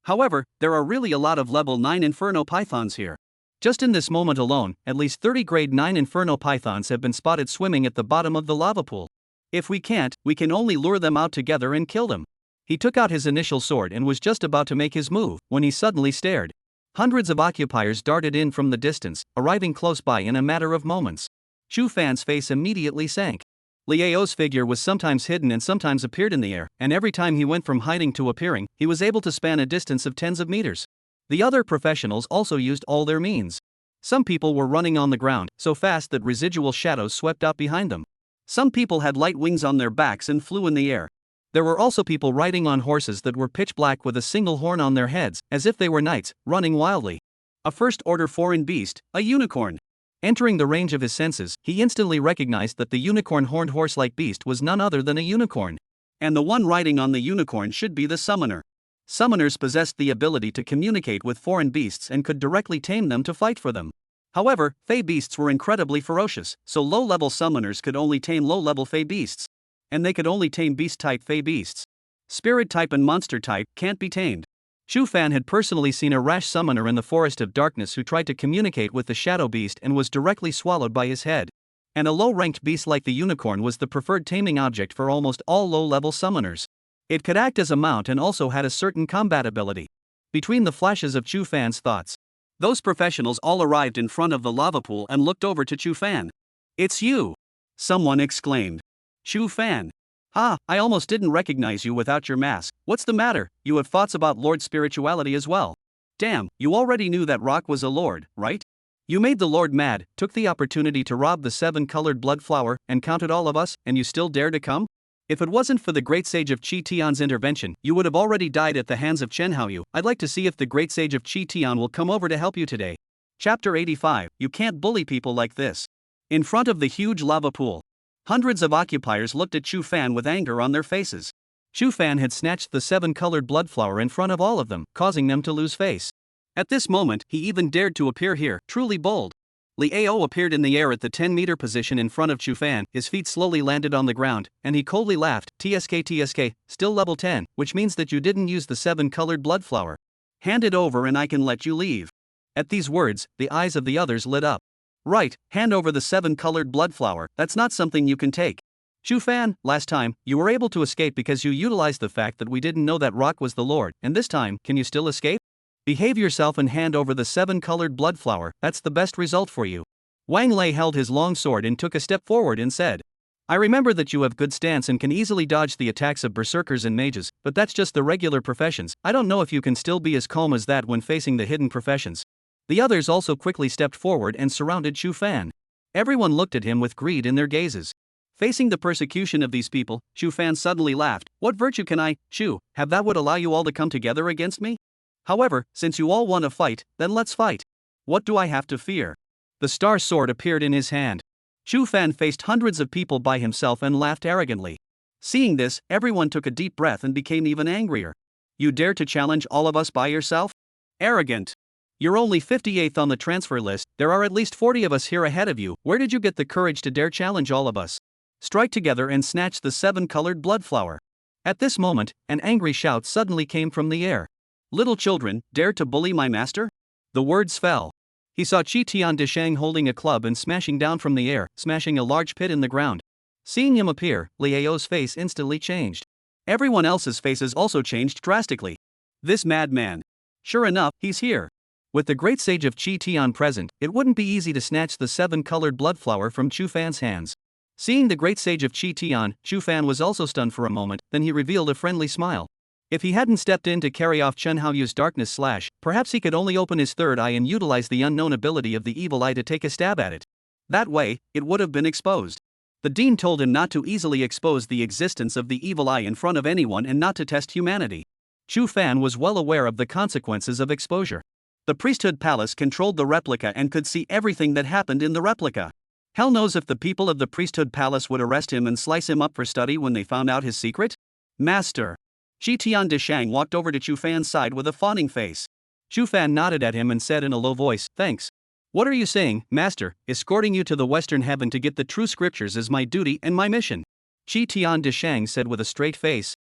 However, there are really a lot of level 9 inferno pythons here. Just in this moment alone, at least 30 grade 9 inferno pythons have been spotted swimming at the bottom of the lava pool. If we can't, we can only lure them out together and kill them. He took out his initial sword and was just about to make his move, when he suddenly stared. Hundreds of occupiers darted in from the distance, arriving close by in a matter of moments. Chu Fan's face immediately sank. Liao's figure was sometimes hidden and sometimes appeared in the air, and every time he went from hiding to appearing, he was able to span a distance of tens of meters. The other professionals also used all their means. Some people were running on the ground, so fast that residual shadows swept out behind them. Some people had light wings on their backs and flew in the air. There were also people riding on horses that were pitch black with a single horn on their heads, as if they were knights, running wildly. A first-order foreign beast, a unicorn. Entering the range of his senses, he instantly recognized that the unicorn-horned horse-like beast was none other than a unicorn. And the one riding on the unicorn should be the summoner. Summoners possessed the ability to communicate with foreign beasts and could directly tame them to fight for them. However, Fey beasts were incredibly ferocious, so low-level summoners could only tame low-level Fey beasts. And they could only tame beast-type Fey beasts. Spirit-type and monster-type can't be tamed. Chu Fan had personally seen a rash summoner in the Forest of Darkness who tried to communicate with the Shadow Beast and was directly swallowed by his head. And a low-ranked beast like the unicorn was the preferred taming object for almost all low-level summoners. It could act as a mount and also had a certain combat ability. Between the flashes of Chu Fan's thoughts, those professionals all arrived in front of the lava pool and looked over to Chu Fan. It's you! Someone exclaimed. Chu Fan. I almost didn't recognize you without your mask. What's the matter? You have thoughts about Lord spirituality as well. Damn, you already knew that Rock was a lord, right? You made the Lord mad, took the opportunity to rob the 7-colored blood flower, and counted all of us, and you still dare to come? If it wasn't for the Great Sage of Chi Tian's intervention, you would have already died at the hands of Chen Haoyu. I'd like to see if the Great Sage of Chi Tian will come over to help you today. Chapter 85, You Can't Bully People Like This. In front of the huge lava pool, hundreds of occupiers looked at Chu Fan with anger on their faces. Chu Fan had snatched the 7-colored blood flower in front of all of them, causing them to lose face. At this moment, he even dared to appear here, truly bold. Liao appeared in the air at the 10-meter position in front of Chu Fan, his feet slowly landed on the ground, and he coldly laughed, TSK, still level 10, which means that you didn't use the 7-colored blood flower. Hand it over and I can let you leave. At these words, the eyes of the others lit up. Right, hand over the 7-colored blood flower, that's not something you can take. Chu Fan, last time, you were able to escape because you utilized the fact that we didn't know that rock was the Lord, and this time, can you still escape? Behave yourself and hand over the 7-colored blood flower, that's the best result for you. Wang Lei held his long sword and took a step forward and said, I remember that you have good stance and can easily dodge the attacks of berserkers and mages, but that's just the regular professions. I don't know if you can still be as calm as that when facing the hidden professions. The others also quickly stepped forward and surrounded Chu Fan. Everyone looked at him with greed in their gazes. Facing the persecution of these people, Chu Fan suddenly laughed. What virtue can I, Chu, have that would allow you all to come together against me? However, since you all want to fight, then let's fight. What do I have to fear? The star sword appeared in his hand. Chu Fan faced hundreds of people by himself and laughed arrogantly. Seeing this, everyone took a deep breath and became even angrier. You dare to challenge all of us by yourself? Arrogant. You're only 58th on the transfer list, there are at least 40 of us here ahead of you, where did you get the courage to dare challenge all of us? Strike together and snatch the 7-colored blood flower. At this moment, an angry shout suddenly came from the air. Little children, dare to bully my master? The words fell. He saw Qitian Deshang holding a club and smashing down from the air, smashing a large pit in the ground. Seeing him appear, Liao's face instantly changed. Everyone else's faces also changed drastically. This madman. Sure enough, he's here. With the great sage of Qitian present, it wouldn't be easy to snatch the 7-colored blood flower from Chu Fan's hands. Seeing the great sage of Qitian, Chu Fan was also stunned for a moment, then he revealed a friendly smile. If he hadn't stepped in to carry off Chen Haoyu's darkness slash, perhaps he could only open his third eye and utilize the unknown ability of the evil eye to take a stab at it. That way, it would have been exposed. The dean told him not to easily expose the existence of the evil eye in front of anyone and not to test humanity. Chu Fan was well aware of the consequences of exposure. The priesthood palace controlled the replica and could see everything that happened in the replica. Hell knows if the people of the priesthood palace would arrest him and slice him up for study when they found out his secret? Master. Qitian Deshang walked over to Chu Fan's side with a fawning face. Chu Fan nodded at him and said in a low voice, thanks. What are you saying, Master? Escorting you to the western heaven to get the true scriptures is my duty and my mission. Qitian Deshang said with a straight face.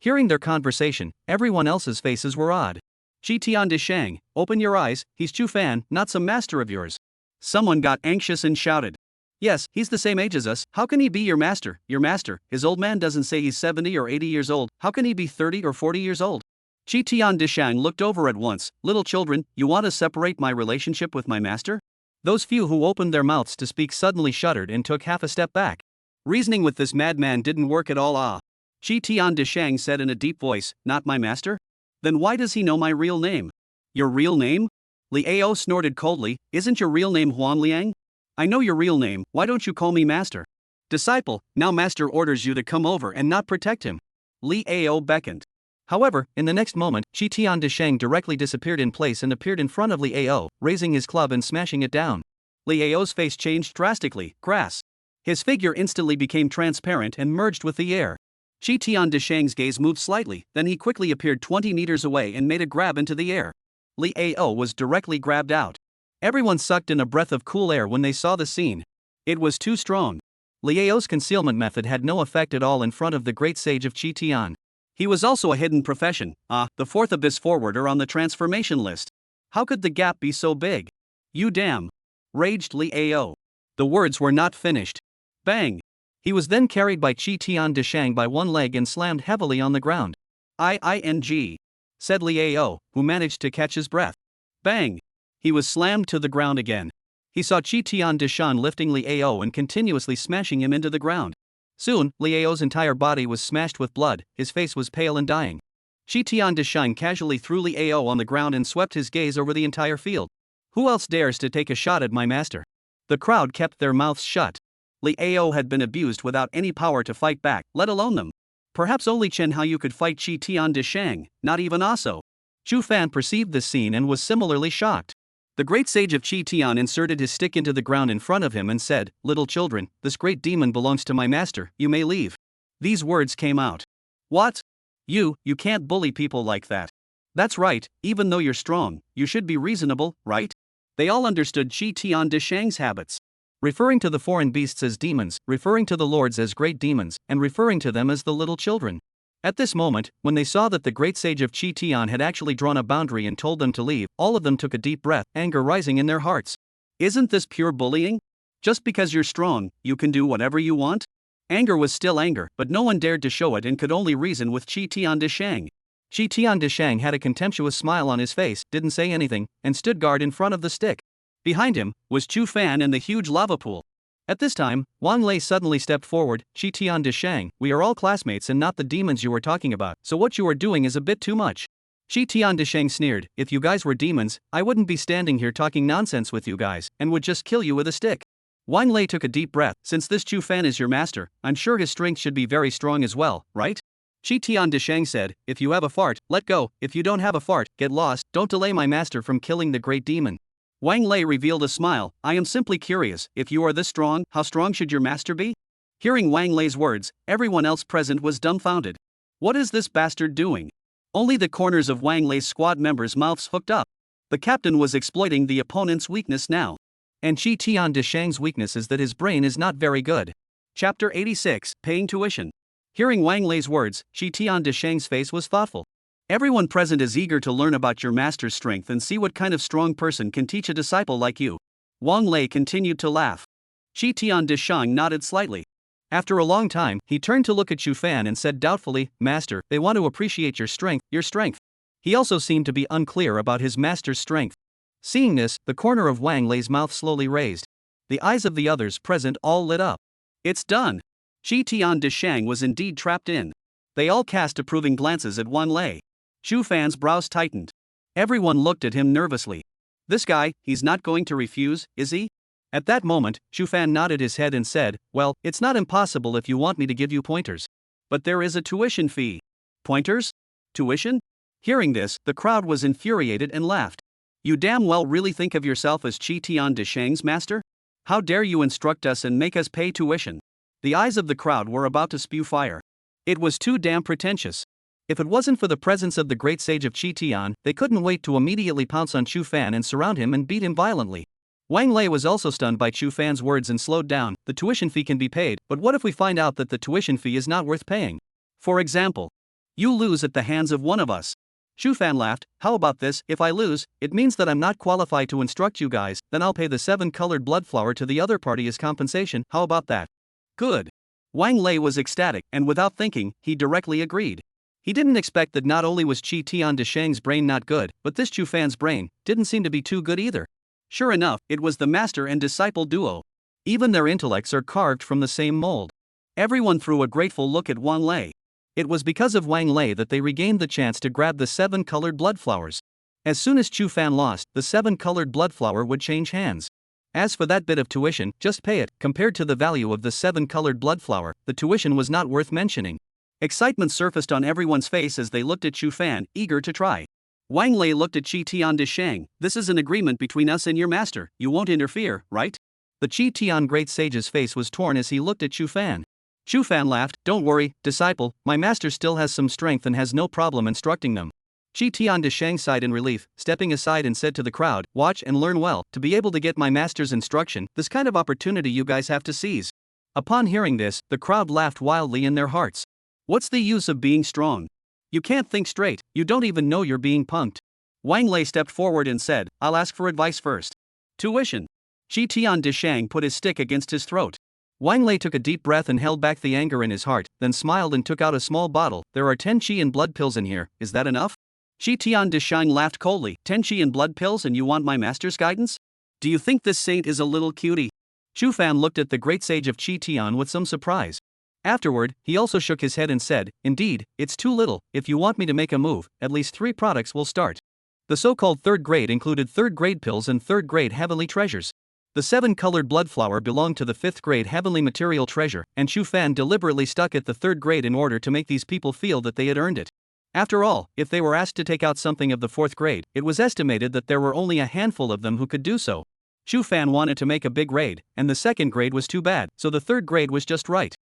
Hearing their conversation, everyone else's faces were odd. Qitian Deshang, open your eyes, he's Chu Fan, not some master of yours. Someone got anxious and shouted. Yes, he's the same age as us, how can he be your master? Your master, his old man doesn't say he's 70 or 80 years old, how can he be 30 or 40 years old? Qitian Deshang looked over at once. Little children, you want to separate my relationship with my master? Those few who opened their mouths to speak suddenly shuddered and took half a step back. Reasoning with this madman didn't work at all. Qitian Deshang said in a deep voice, not my master? Then why does he know my real name? Your real name? Liao snorted coldly, isn't your real name Huan Liang? I know your real name, why don't you call me master? Disciple, now master orders you to come over and not protect him. Liao beckoned. However, in the next moment, Qitian Deshang directly disappeared in place and appeared in front of Liao, raising his club and smashing it down. Liao's face changed drastically, grass. His figure instantly became transparent and merged with the air. Qitian Deshang's gaze moved slightly, then he quickly appeared 20 meters away and made a grab into the air. Liao was directly grabbed out. Everyone sucked in a breath of cool air when they saw the scene. It was too strong. Liao's concealment method had no effect at all in front of the great sage of Qitian. He was also a hidden profession, the fourth abyss forwarder on the transformation list. How could the gap be so big? You damn! Raged Liao. The words were not finished. Bang! He was then carried by Qitian Deshang by one leg and slammed heavily on the ground. Ing, said Liao, who managed to catch his breath. Bang! He was slammed to the ground again. He saw Qitian Deshang lifting Liao and continuously smashing him into the ground. Soon, Liao's entire body was smashed with blood, his face was pale and dying. Qitian Deshang casually threw Liao on the ground and swept his gaze over the entire field. Who else dares to take a shot at my master? The crowd kept their mouths shut. Liao had been abused without any power to fight back, let alone them. Perhaps only Chen Haoyu could fight Qitian Deshang, not even Yaso. Chu Fan perceived this scene and was similarly shocked. The great sage of Qitian inserted his stick into the ground in front of him and said, little children, this great demon belongs to my master, you may leave. These words came out. What? You can't bully people like that. That's right, even though you're strong, you should be reasonable, right? They all understood Qitian Deshang's habits. Referring to the foreign beasts as demons, referring to the lords as great demons, and referring to them as the little children. At this moment, when they saw that the great sage of Qitian had actually drawn a boundary and told them to leave, all of them took a deep breath, anger rising in their hearts. Isn't this pure bullying? Just because you're strong, you can do whatever you want? Anger was still anger, but no one dared to show it and could only reason with Chi Tian de Shang. Chi Tian de Shang had a contemptuous smile on his face, didn't say anything, and stood guard in front of the stick. Behind him was Chu Fan and the huge lava pool. At this time, Wang Lei suddenly stepped forward. Chi Tian de Shang, we are all classmates and not the demons you were talking about, so what you are doing is a bit too much. Chi Tian de Shang sneered, if you guys were demons, I wouldn't be standing here talking nonsense with you guys, and would just kill you with a stick. Wang Lei took a deep breath. Since this Chu Fan is your master, I'm sure his strength should be very strong as well, right? Chi Tian de Shang said, if you have a fart, let go, if you don't have a fart, get lost, don't delay my master from killing the great demon. Wang Lei revealed a smile, I am simply curious, if you are this strong, how strong should your master be? Hearing Wang Lei's words, everyone else present was dumbfounded. What is this bastard doing? Only the corners of Wang Lei's squad members' mouths hooked up. The captain was exploiting the opponent's weakness now. And Chi Tian de Shang's weakness is that his brain is not very good. Chapter 86, Paying Tuition. Hearing Wang Lei's words, Chi Tian de Shang's face was thoughtful. Everyone present is eager to learn about your master's strength and see what kind of strong person can teach a disciple like you. Wang Lei continued to laugh. Chi Tian de Shang nodded slightly. After a long time, he turned to look at Chu Fan and said doubtfully, Master, they want to appreciate your strength. He also seemed to be unclear about his master's strength. Seeing this, the corner of Wang Lei's mouth slowly raised. The eyes of the others present all lit up. It's done. Chi Tian de Shang was indeed trapped in. They all cast approving glances at Wang Lei. Chu Fan's brows tightened. Everyone looked at him nervously. This guy, he's not going to refuse, is he? At that moment, Chu Fan nodded his head and said, well, it's not impossible if you want me to give you pointers. But there is a tuition fee. Pointers? Tuition? Hearing this, the crowd was infuriated and laughed. You damn well really think of yourself as Chi Tian de Shang's master? How dare you instruct us and make us pay tuition? The eyes of the crowd were about to spew fire. It was too damn pretentious. If it wasn't for the presence of the great sage of Chi Tian, they couldn't wait to immediately pounce on Chu Fan and surround him and beat him violently. Wang Lei was also stunned by Chu Fan's words and slowed down. The tuition fee can be paid, but what if we find out that the tuition fee is not worth paying? For example, you lose at the hands of one of us. Chu Fan laughed, how about this, if I lose, it means that I'm not qualified to instruct you guys, then I'll pay the 7-colored blood flower to the other party as compensation, how about that? Good. Wang Lei was ecstatic, and without thinking, he directly agreed. He didn't expect that not only was Chi Tian de Shang's brain not good, but this Chu Fan's brain didn't seem to be too good either. Sure enough, it was the master and disciple duo. Even their intellects are carved from the same mold. Everyone threw a grateful look at Wang Lei. It was because of Wang Lei that they regained the chance to grab the 7-colored blood flowers. As soon as Chu Fan lost, the 7-colored blood flower would change hands. As for that bit of tuition, just pay it. Compared to the value of the 7-colored blood flower, the tuition was not worth mentioning. Excitement surfaced on everyone's face as they looked at Chu Fan, eager to try. Wang Lei looked at Chi Tian de Shang. This is an agreement between us and your master, you won't interfere, right? The Chi Tian great sage's face was torn as he looked at Chu Fan. Chu Fan laughed, don't worry, disciple, my master still has some strength and has no problem instructing them. Chi Tian de Shang sighed in relief, stepping aside and said to the crowd, watch and learn well, to be able to get my master's instruction, this kind of opportunity you guys have to seize. Upon hearing this, the crowd laughed wildly in their hearts. What's the use of being strong? You can't think straight, you don't even know you're being punked. Wang Lei stepped forward and said, I'll ask for advice first. Tuition. Chi Tian de Shang put his stick against his throat. Wang Lei took a deep breath and held back the anger in his heart, then smiled and took out a small bottle. There are 10 chi and blood pills in here, is that enough? Chi Tian de Shang laughed coldly, 10 chi and blood pills and you want my master's guidance? Do you think this saint is a little cutie? Chu Fan looked at the great sage of Chi Tian with some surprise. Afterward, he also shook his head and said, indeed, it's too little, if you want me to make a move, at least 3 products will start. The so-called 3rd grade included 3rd grade pills and 3rd grade heavenly treasures. The 7-colored blood flower belonged to the 5th grade heavenly material treasure, and Chu Fan deliberately stuck at the 3rd grade in order to make these people feel that they had earned it. After all, if they were asked to take out something of the 4th grade, it was estimated that there were only a handful of them who could do so. Chu Fan wanted to make a big raid, and the 2nd grade was too bad, so the 3rd grade was just right.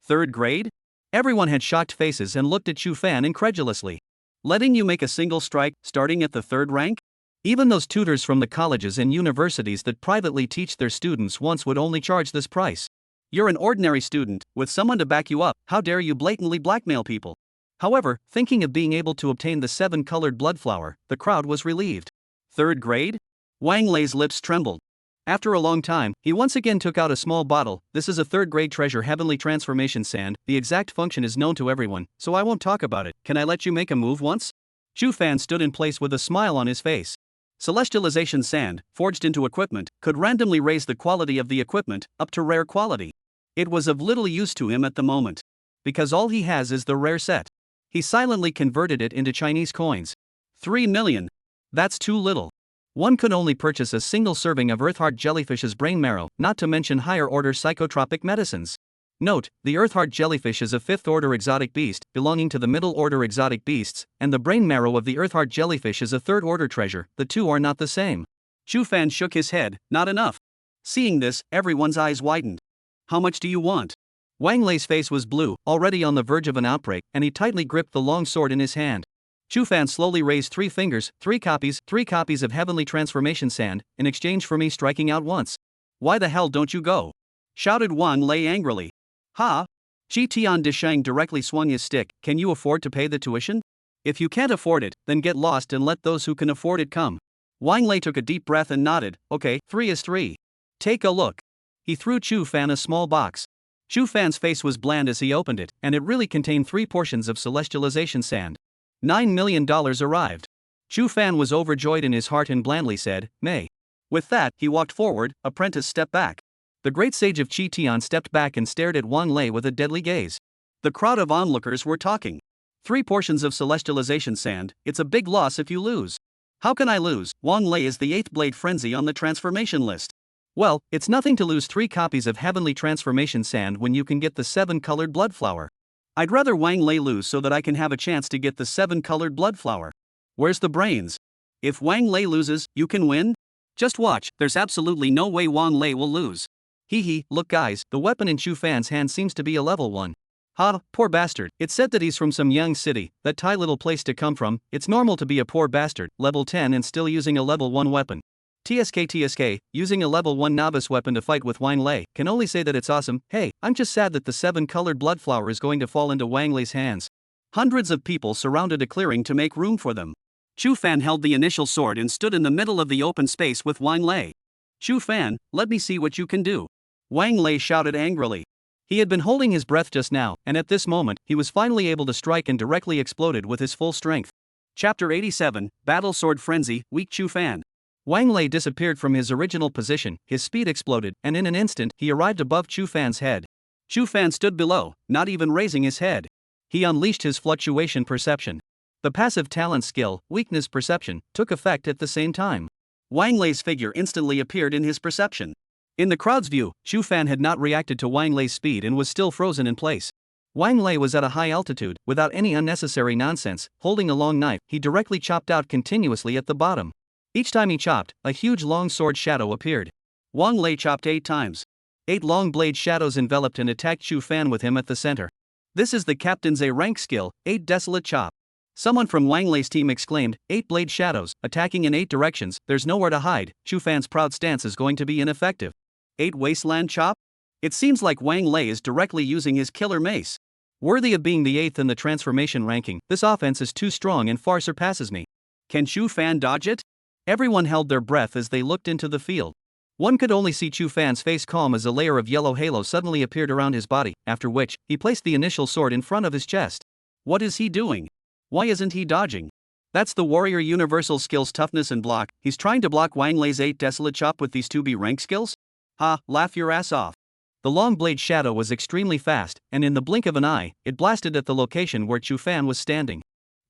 3rd grade? Everyone had shocked faces and looked at Chu Fan incredulously. Letting you make a single strike, starting at the 3rd rank? Even those tutors from the colleges and universities that privately teach their students once would only charge this price. You're an ordinary student, with someone to back you up, how dare you blatantly blackmail people? However, thinking of being able to obtain the 7-colored blood flower, the crowd was relieved. 3rd grade? Wang Lei's lips trembled. After a long time, he once again took out a small bottle. This is a third-grade treasure, heavenly transformation sand. The exact function is known to everyone, so I won't talk about it. Can I let you make a move once? Chu Fan stood in place with a smile on his face. Celestialization sand, forged into equipment, could randomly raise the quality of the equipment up to rare quality. It was of little use to him at the moment, because all he has is the rare set. He silently converted it into Chinese coins. 3 million. That's too little. One could only purchase a single serving of Earthheart jellyfish's brain marrow, not to mention higher-order psychotropic medicines. Note, the Earthheart jellyfish is a fifth-order exotic beast, belonging to the middle-order exotic beasts, and the brain marrow of the Earthheart jellyfish is a third-order treasure. The two are not the same. Chu Fan shook his head. Not enough. Seeing this, everyone's eyes widened. How much do you want? Wang Lei's face was blue, already on the verge of an outbreak, and he tightly gripped the long sword in his hand. Chu Fan slowly raised 3 fingers. 3 copies of heavenly transformation sand, in exchange for me striking out once. Why the hell don't you go? Shouted Wang Lei angrily. Ha! Ji Tian Disheng directly swung his stick. Can you afford to pay the tuition? If you can't afford it, then get lost and let those who can afford it come. Wang Lei took a deep breath and nodded. Okay, 3 is 3. Take a look. He threw Chu Fan a small box. Chu Fan's face was bland as he opened it, and it really contained 3 portions of celestialization sand. $9 million arrived. Chu Fan was overjoyed in his heart and blandly said, May. With that, he walked forward. Apprentice stepped back. The great sage of Ji Tian stepped back and stared at Wang Lei with a deadly gaze. The crowd of onlookers were talking. 3 portions of celestialization sand, it's a big loss if you lose. How can I lose? Wang Lei is the 8th blade frenzy on the transformation list. Well, it's nothing to lose 3 copies of heavenly transformation sand when you can get the 7-colored blood flower. I'd rather Wang Lei lose so that I can have a chance to get the 7-colored blood flower. Where's the brains? If Wang Lei loses, you can win? Just watch, there's absolutely no way Wang Lei will lose. Hee, look guys, the weapon in Chu Fan's hand seems to be a level 1. Ha, poor bastard, it's said that he's from some young city, that tight little place to come from. It's normal to be a poor bastard, level 10 and still using a level 1 weapon. TSK, using a level 1 novice weapon to fight with Wang Lei, can only say that it's awesome. Hey, I'm just sad that the 7-colored blood flower is going to fall into Wang Lei's hands. Hundreds of people surrounded a clearing to make room for them. Chu Fan held the initial sword and stood in the middle of the open space with Wang Lei. Chu Fan, let me see what you can do. Wang Lei shouted angrily. He had been holding his breath just now, and at this moment, he was finally able to strike and directly exploded with his full strength. Chapter 87, Battle Sword Frenzy, Weak Chu Fan. Wang Lei disappeared from his original position, his speed exploded, and in an instant, he arrived above Chu Fan's head. Chu Fan stood below, not even raising his head. He unleashed his fluctuation perception. The passive talent skill, weakness perception, took effect at the same time. Wang Lei's figure instantly appeared in his perception. In the crowd's view, Chu Fan had not reacted to Wang Lei's speed and was still frozen in place. Wang Lei was at a high altitude, without any unnecessary nonsense. Holding a long knife, he directly chopped out continuously at the bottom. Each time he chopped, a huge long sword shadow appeared. Wang Lei chopped 8 times. 8 long blade shadows enveloped and attacked Chu Fan with him at the center. This is the Captain's A rank skill, 8 desolate chop. Someone from Wang Lei's team exclaimed, 8 blade shadows, attacking in 8 directions, there's nowhere to hide. Chu Fan's proud stance is going to be ineffective. 8 wasteland chop? It seems like Wang Lei is directly using his killer mace. Worthy of being the 8th in the transformation ranking, this offense is too strong and far surpasses me. Can Chu Fan dodge it? Everyone held their breath as they looked into the field. One could only see Chu Fan's face calm as a layer of yellow halo suddenly appeared around his body, after which, he placed the initial sword in front of his chest. What is he doing? Why isn't he dodging? That's the warrior universal skills toughness and block. He's trying to block Wang Lei's 8 desolate chop with these 2B rank skills? Ha, laugh your ass off. The long blade shadow was extremely fast, and in the blink of an eye, it blasted at the location where Chu Fan was standing.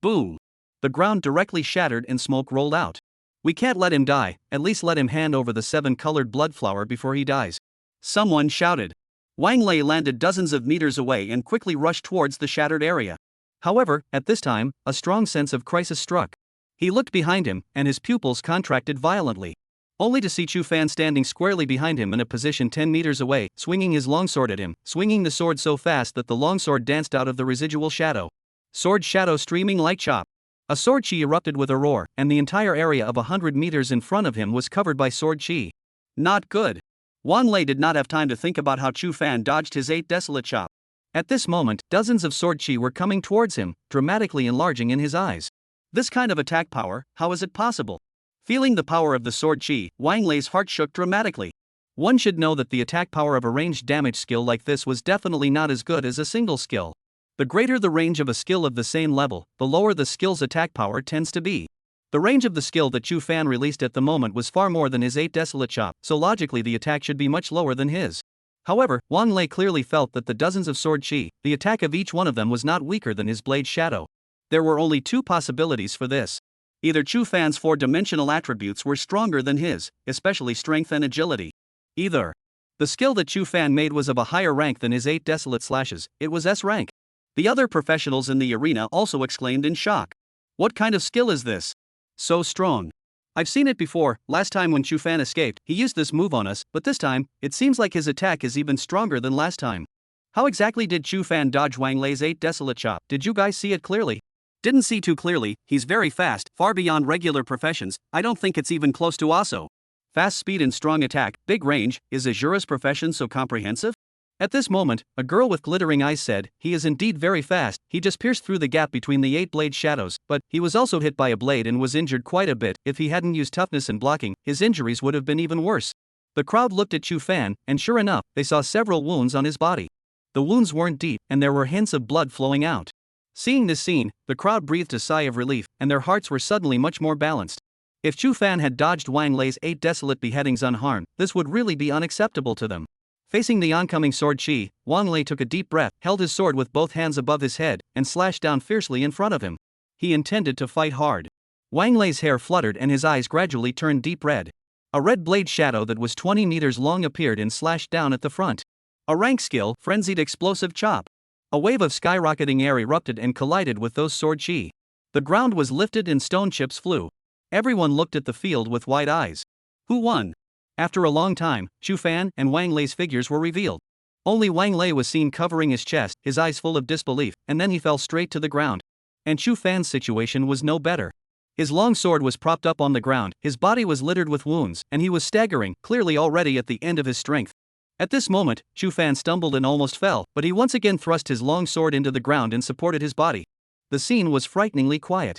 Boom! The ground directly shattered and smoke rolled out. We can't let him die, at least let him hand over the 7-colored blood flower before he dies. Someone shouted. Wang Lei landed dozens of meters away and quickly rushed towards the shattered area. However, at this time, a strong sense of crisis struck. He looked behind him, and his pupils contracted violently. Only to see Chu Fan standing squarely behind him in a position 10 meters away, swinging his longsword at him, swinging the sword so fast that the longsword danced out of the residual shadow. Sword shadow streaming like chop. A sword chi erupted with a roar, and the entire area of 100 meters in front of him was covered by sword chi. Not good. Wang Lei did not have time to think about how Chu Fan dodged his 8 desolate chop. At this moment, dozens of sword chi were coming towards him, dramatically enlarging in his eyes. This kind of attack power, how is it possible? Feeling the power of the sword chi, Wang Lei's heart shook dramatically. One should know that the attack power of a ranged damage skill like this was definitely not as good as a single skill. The greater the range of a skill of the same level, the lower the skill's attack power tends to be. The range of the skill that Chu Fan released at the moment was far more than his 8 desolate chop, so logically the attack should be much lower than his. However, Wang Lei clearly felt that the dozens of sword chi, the attack of each one of them was not weaker than his blade shadow. There were only two possibilities for this. Either Chu Fan's 4-dimensional attributes were stronger than his, especially strength and agility. Either the skill that Chu Fan made was of a higher rank than his 8 desolate slashes, it was S rank. The other professionals in the arena also exclaimed in shock. What kind of skill is this? So strong. I've seen it before. Last time when Chu Fan escaped, he used this move on us, but this time, it seems like his attack is even stronger than last time. How exactly did Chu Fan dodge Wang Lei's 8 desolate chop? Did you guys see it clearly? Didn't see too clearly. He's very fast, far beyond regular professions. I don't think it's even close to Yaso. Fast speed and strong attack, big range. Is Asura's profession so comprehensive? At this moment, a girl with glittering eyes said, he is indeed very fast. He just pierced through the gap between the 8 blade shadows, but he was also hit by a blade and was injured quite a bit. If he hadn't used toughness and blocking, his injuries would have been even worse. The crowd looked at Chu Fan, and sure enough, they saw several wounds on his body. The wounds weren't deep, and there were hints of blood flowing out. Seeing this scene, the crowd breathed a sigh of relief, and their hearts were suddenly much more balanced. If Chu Fan had dodged Wang Lei's 8 desolate beheadings unharmed, this would really be unacceptable to them. Facing the oncoming sword chi, Wang Lei took a deep breath, held his sword with both hands above his head, and slashed down fiercely in front of him. He intended to fight hard. Wang Lei's hair fluttered and his eyes gradually turned deep red. A red blade shadow that was 20 meters long appeared and slashed down at the front. A rank skill, frenzied explosive chop. A wave of skyrocketing air erupted and collided with those sword chi. The ground was lifted and stone chips flew. Everyone looked at the field with wide eyes. Who won? After a long time, Chu Fan and Wang Lei's figures were revealed. Only Wang Lei was seen covering his chest, his eyes full of disbelief, and then he fell straight to the ground. And Chu Fan's situation was no better. His long sword was propped up on the ground, his body was littered with wounds, and he was staggering, clearly already at the end of his strength. At this moment, Chu Fan stumbled and almost fell, but he once again thrust his long sword into the ground and supported his body. The scene was frighteningly quiet.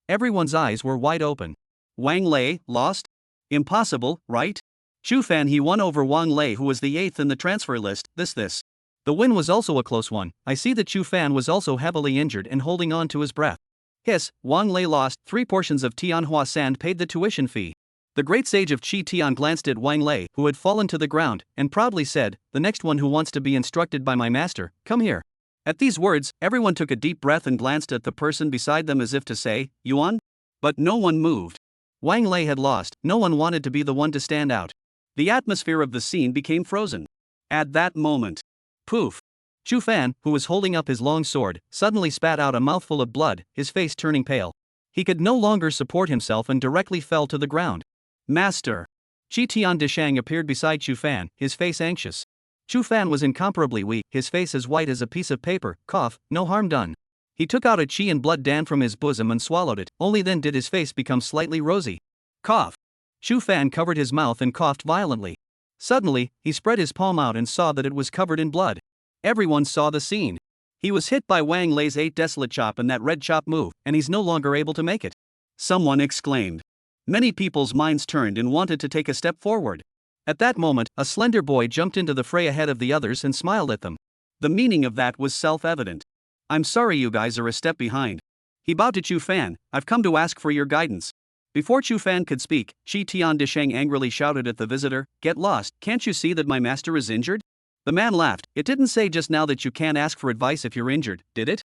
Everyone's eyes were wide open. Wang Lei lost? Impossible, right? Chu Fan he won over Wang Lei, who was the 8th in the transfer list. This. The win was also a close one. I see that Chu Fan was also heavily injured and holding on to his breath. Hiss, Wang Lei lost. 3 portions of Tianhua sand paid the tuition fee. The great sage of Qi Tian glanced at Wang Lei, who had fallen to the ground, and proudly said, the next one who wants to be instructed by my master, come here. At these words, everyone took a deep breath and glanced at the person beside them as if to say, Yuan? But no one moved. Wang Lei had lost, no one wanted to be the one to stand out. The atmosphere of the scene became frozen. At that moment, poof! Chu Fan, who was holding up his long sword, suddenly spat out a mouthful of blood, his face turning pale. He could no longer support himself and directly fell to the ground. Master! Qi Tian Dishang appeared beside Chu Fan, his face anxious. Chu Fan was incomparably weak, his face as white as a piece of paper. Cough, no harm done. He took out a qi and blood dan from his bosom and swallowed it, only then did his face become slightly rosy. Cough! Chu Fan covered his mouth and coughed violently. Suddenly, he spread his palm out and saw that it was covered in blood. Everyone saw the scene. He was hit by Wang Lei's 8 desolate chop and that red chop move, and he's no longer able to make it. Someone exclaimed. Many people's minds turned and wanted to take a step forward. At that moment, a slender boy jumped into the fray ahead of the others and smiled at them. The meaning of that was self-evident. I'm sorry you guys are a step behind. He bowed to Chu Fan. I've come to ask for your guidance. Before Chu Fan could speak, Qi Tian Disheng angrily shouted at the visitor, get lost, can't you see that my master is injured? The man laughed. It didn't say just now that you can't ask for advice if you're injured, did it?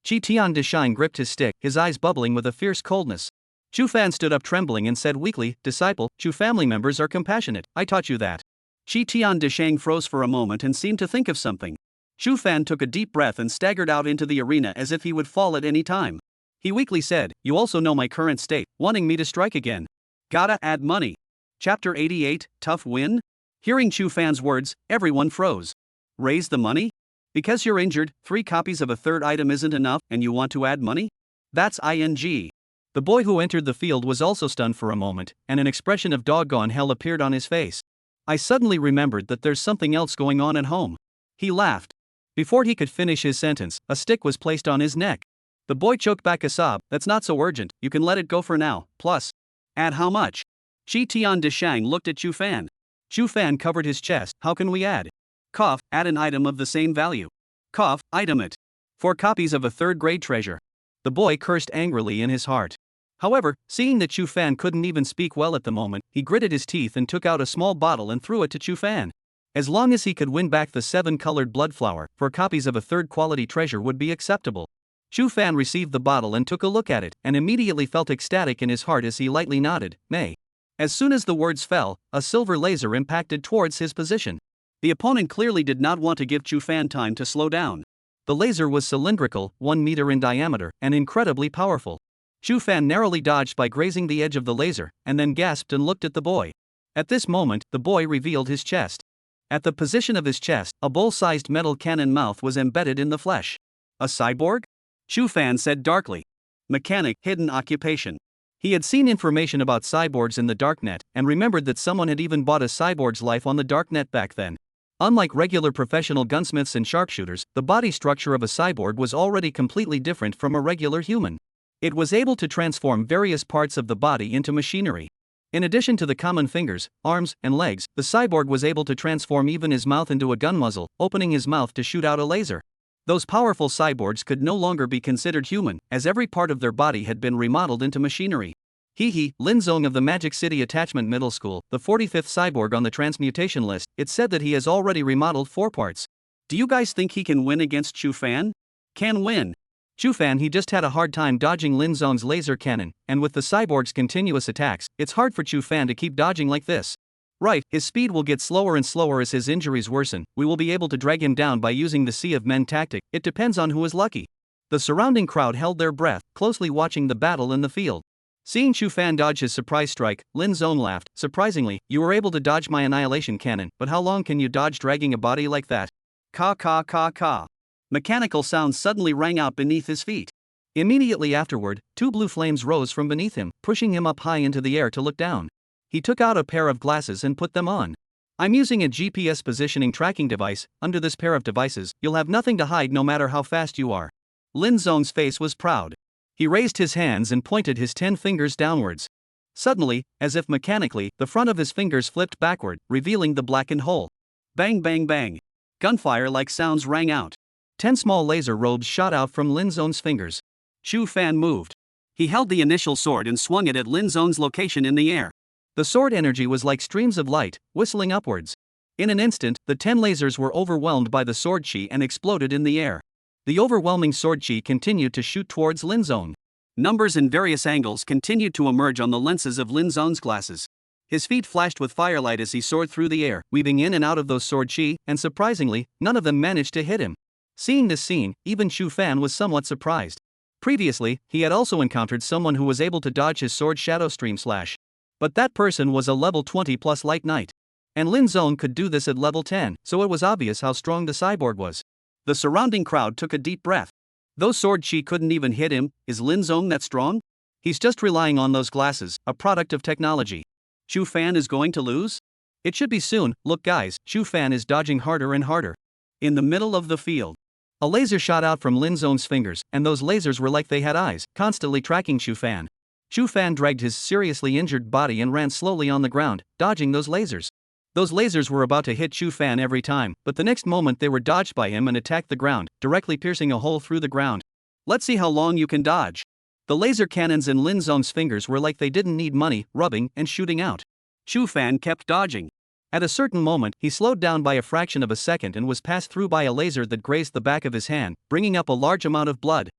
Qi Tian Disheng gripped his stick, his eyes bubbling with a fierce coldness. Chu Fan stood up trembling and said weakly, disciple, Chu family members are compassionate, I taught you that. Qi Tian Disheng froze for a moment and seemed to think of something. Chu Fan took a deep breath and staggered out into the arena as if he would fall at any time. He weakly said, you also know my current state, wanting me to strike again. Gotta add money. Chapter 88, Tough Win? Hearing Chu Fan's words, everyone froze. Raise the money? Because you're injured, 3 copies of a third item isn't enough and you want to add money? That's ing. The boy who entered the field was also stunned for a moment, and an expression of doggone hell appeared on his face. I suddenly remembered that there's something else going on at home. He laughed. Before he could finish his sentence, a stick was placed on his neck. The boy choked back a sob. That's not so urgent, you can let it go for now, plus. Add how much? Shi Tian de Shang looked at Chu Fan. Chu Fan covered his chest. How can we add? Cough, add an item of the same value. Cough, item it. 4 copies of a third-grade treasure. The boy cursed angrily in his heart. However, seeing that Chu Fan couldn't even speak well at the moment, he gritted his teeth and took out a small bottle and threw it to Chu Fan. As long as he could win back the 7-colored blood flower, 4 copies of a third-quality treasure would be acceptable. Chu Fan received the bottle and took a look at it, and immediately felt ecstatic in his heart as he lightly nodded, "May." As soon as the words fell, a silver laser impacted towards his position. The opponent clearly did not want to give Chu Fan time to slow down. The laser was cylindrical, 1 meter in diameter, and incredibly powerful. Chu Fan narrowly dodged by grazing the edge of the laser, and then gasped and looked at the boy. At this moment, the boy revealed his chest. At the position of his chest, a bowl-sized metal cannon mouth was embedded in the flesh. A cyborg? Chu Fan said darkly. Mechanic, hidden occupation. He had seen information about cyborgs in the Darknet, and remembered that someone had even bought a cyborg's life on the Darknet back then. Unlike regular professional gunsmiths and sharpshooters, the body structure of a cyborg was already completely different from a regular human. It was able to transform various parts of the body into machinery. In addition to the common fingers, arms, and legs, the cyborg was able to transform even his mouth into a gun muzzle, opening his mouth to shoot out a laser. Those powerful cyborgs could no longer be considered human, as every part of their body had been remodeled into machinery. Lin Zong of the Magic City Attachment Middle School, the 45th cyborg on the transmutation list, it said that he has already remodeled 4 parts. Do you guys think he can win against Chu Fan? Can win. Chu Fan, he just had a hard time dodging Lin Zong's laser cannon, and with the cyborg's continuous attacks, it's hard for Chu Fan to keep dodging like this. Right, his speed will get slower and slower as his injuries worsen. We will be able to drag him down by using the Sea of Men tactic. It depends on who is lucky. The surrounding crowd held their breath, closely watching the battle in the field. Seeing Chu Fan dodge his surprise strike, Lin Zong laughed. Surprisingly, you were able to dodge my annihilation cannon, but how long can you dodge dragging a body like that? Ka ka ka ka. Mechanical sounds suddenly rang out beneath his feet. Immediately afterward, 2 blue flames rose from beneath him, pushing him up high into the air to look down. He took out a pair of glasses and put them on. I'm using a GPS positioning tracking device. Under this pair of devices, you'll have nothing to hide no matter how fast you are. Lin Zong's face was proud. He raised his hands and pointed his 10 fingers downwards. Suddenly, as if mechanically, the front of his fingers flipped backward, revealing the blackened hole. Bang bang bang. Gunfire-like sounds rang out. 10 small laser robes shot out from Lin Zong's fingers. Chu Fan moved. He held the initial sword and swung it at Lin Zong's location in the air. The sword energy was like streams of light, whistling upwards. In an instant, the 10 lasers were overwhelmed by the sword chi and exploded in the air. The overwhelming sword chi continued to shoot towards Lin Zong. Numbers in various angles continued to emerge on the lenses of Lin Zong's glasses. His feet flashed with firelight as he soared through the air, weaving in and out of those sword chi, and surprisingly, none of them managed to hit him. Seeing this scene, even Chu Fan was somewhat surprised. Previously, he had also encountered someone who was able to dodge his sword shadow stream slash. But that person was a level 20 plus light knight. And Lin Zong could do this at level 10, so it was obvious how strong the cyborg was. The surrounding crowd took a deep breath. Those sword chi couldn't even hit him. Is Lin Zong that strong? He's just relying on those glasses, a product of technology. Chu Fan is going to lose? It should be soon. Look guys, Chu Fan is dodging harder and harder. In the middle of the field, a laser shot out from Lin Zong's fingers, and those lasers were like they had eyes, constantly tracking Chu Fan. Chu Fan dragged his seriously injured body and ran slowly on the ground, dodging those lasers. Those lasers were about to hit Chu Fan every time, but the next moment they were dodged by him and attacked the ground, directly piercing a hole through the ground. Let's see how long you can dodge. The laser cannons in Lin Zong's fingers were like they didn't need money, rubbing and shooting out. Chu Fan kept dodging. At a certain moment, he slowed down by a fraction of a second and was passed through by a laser that grazed the back of his hand, bringing up a large amount of blood.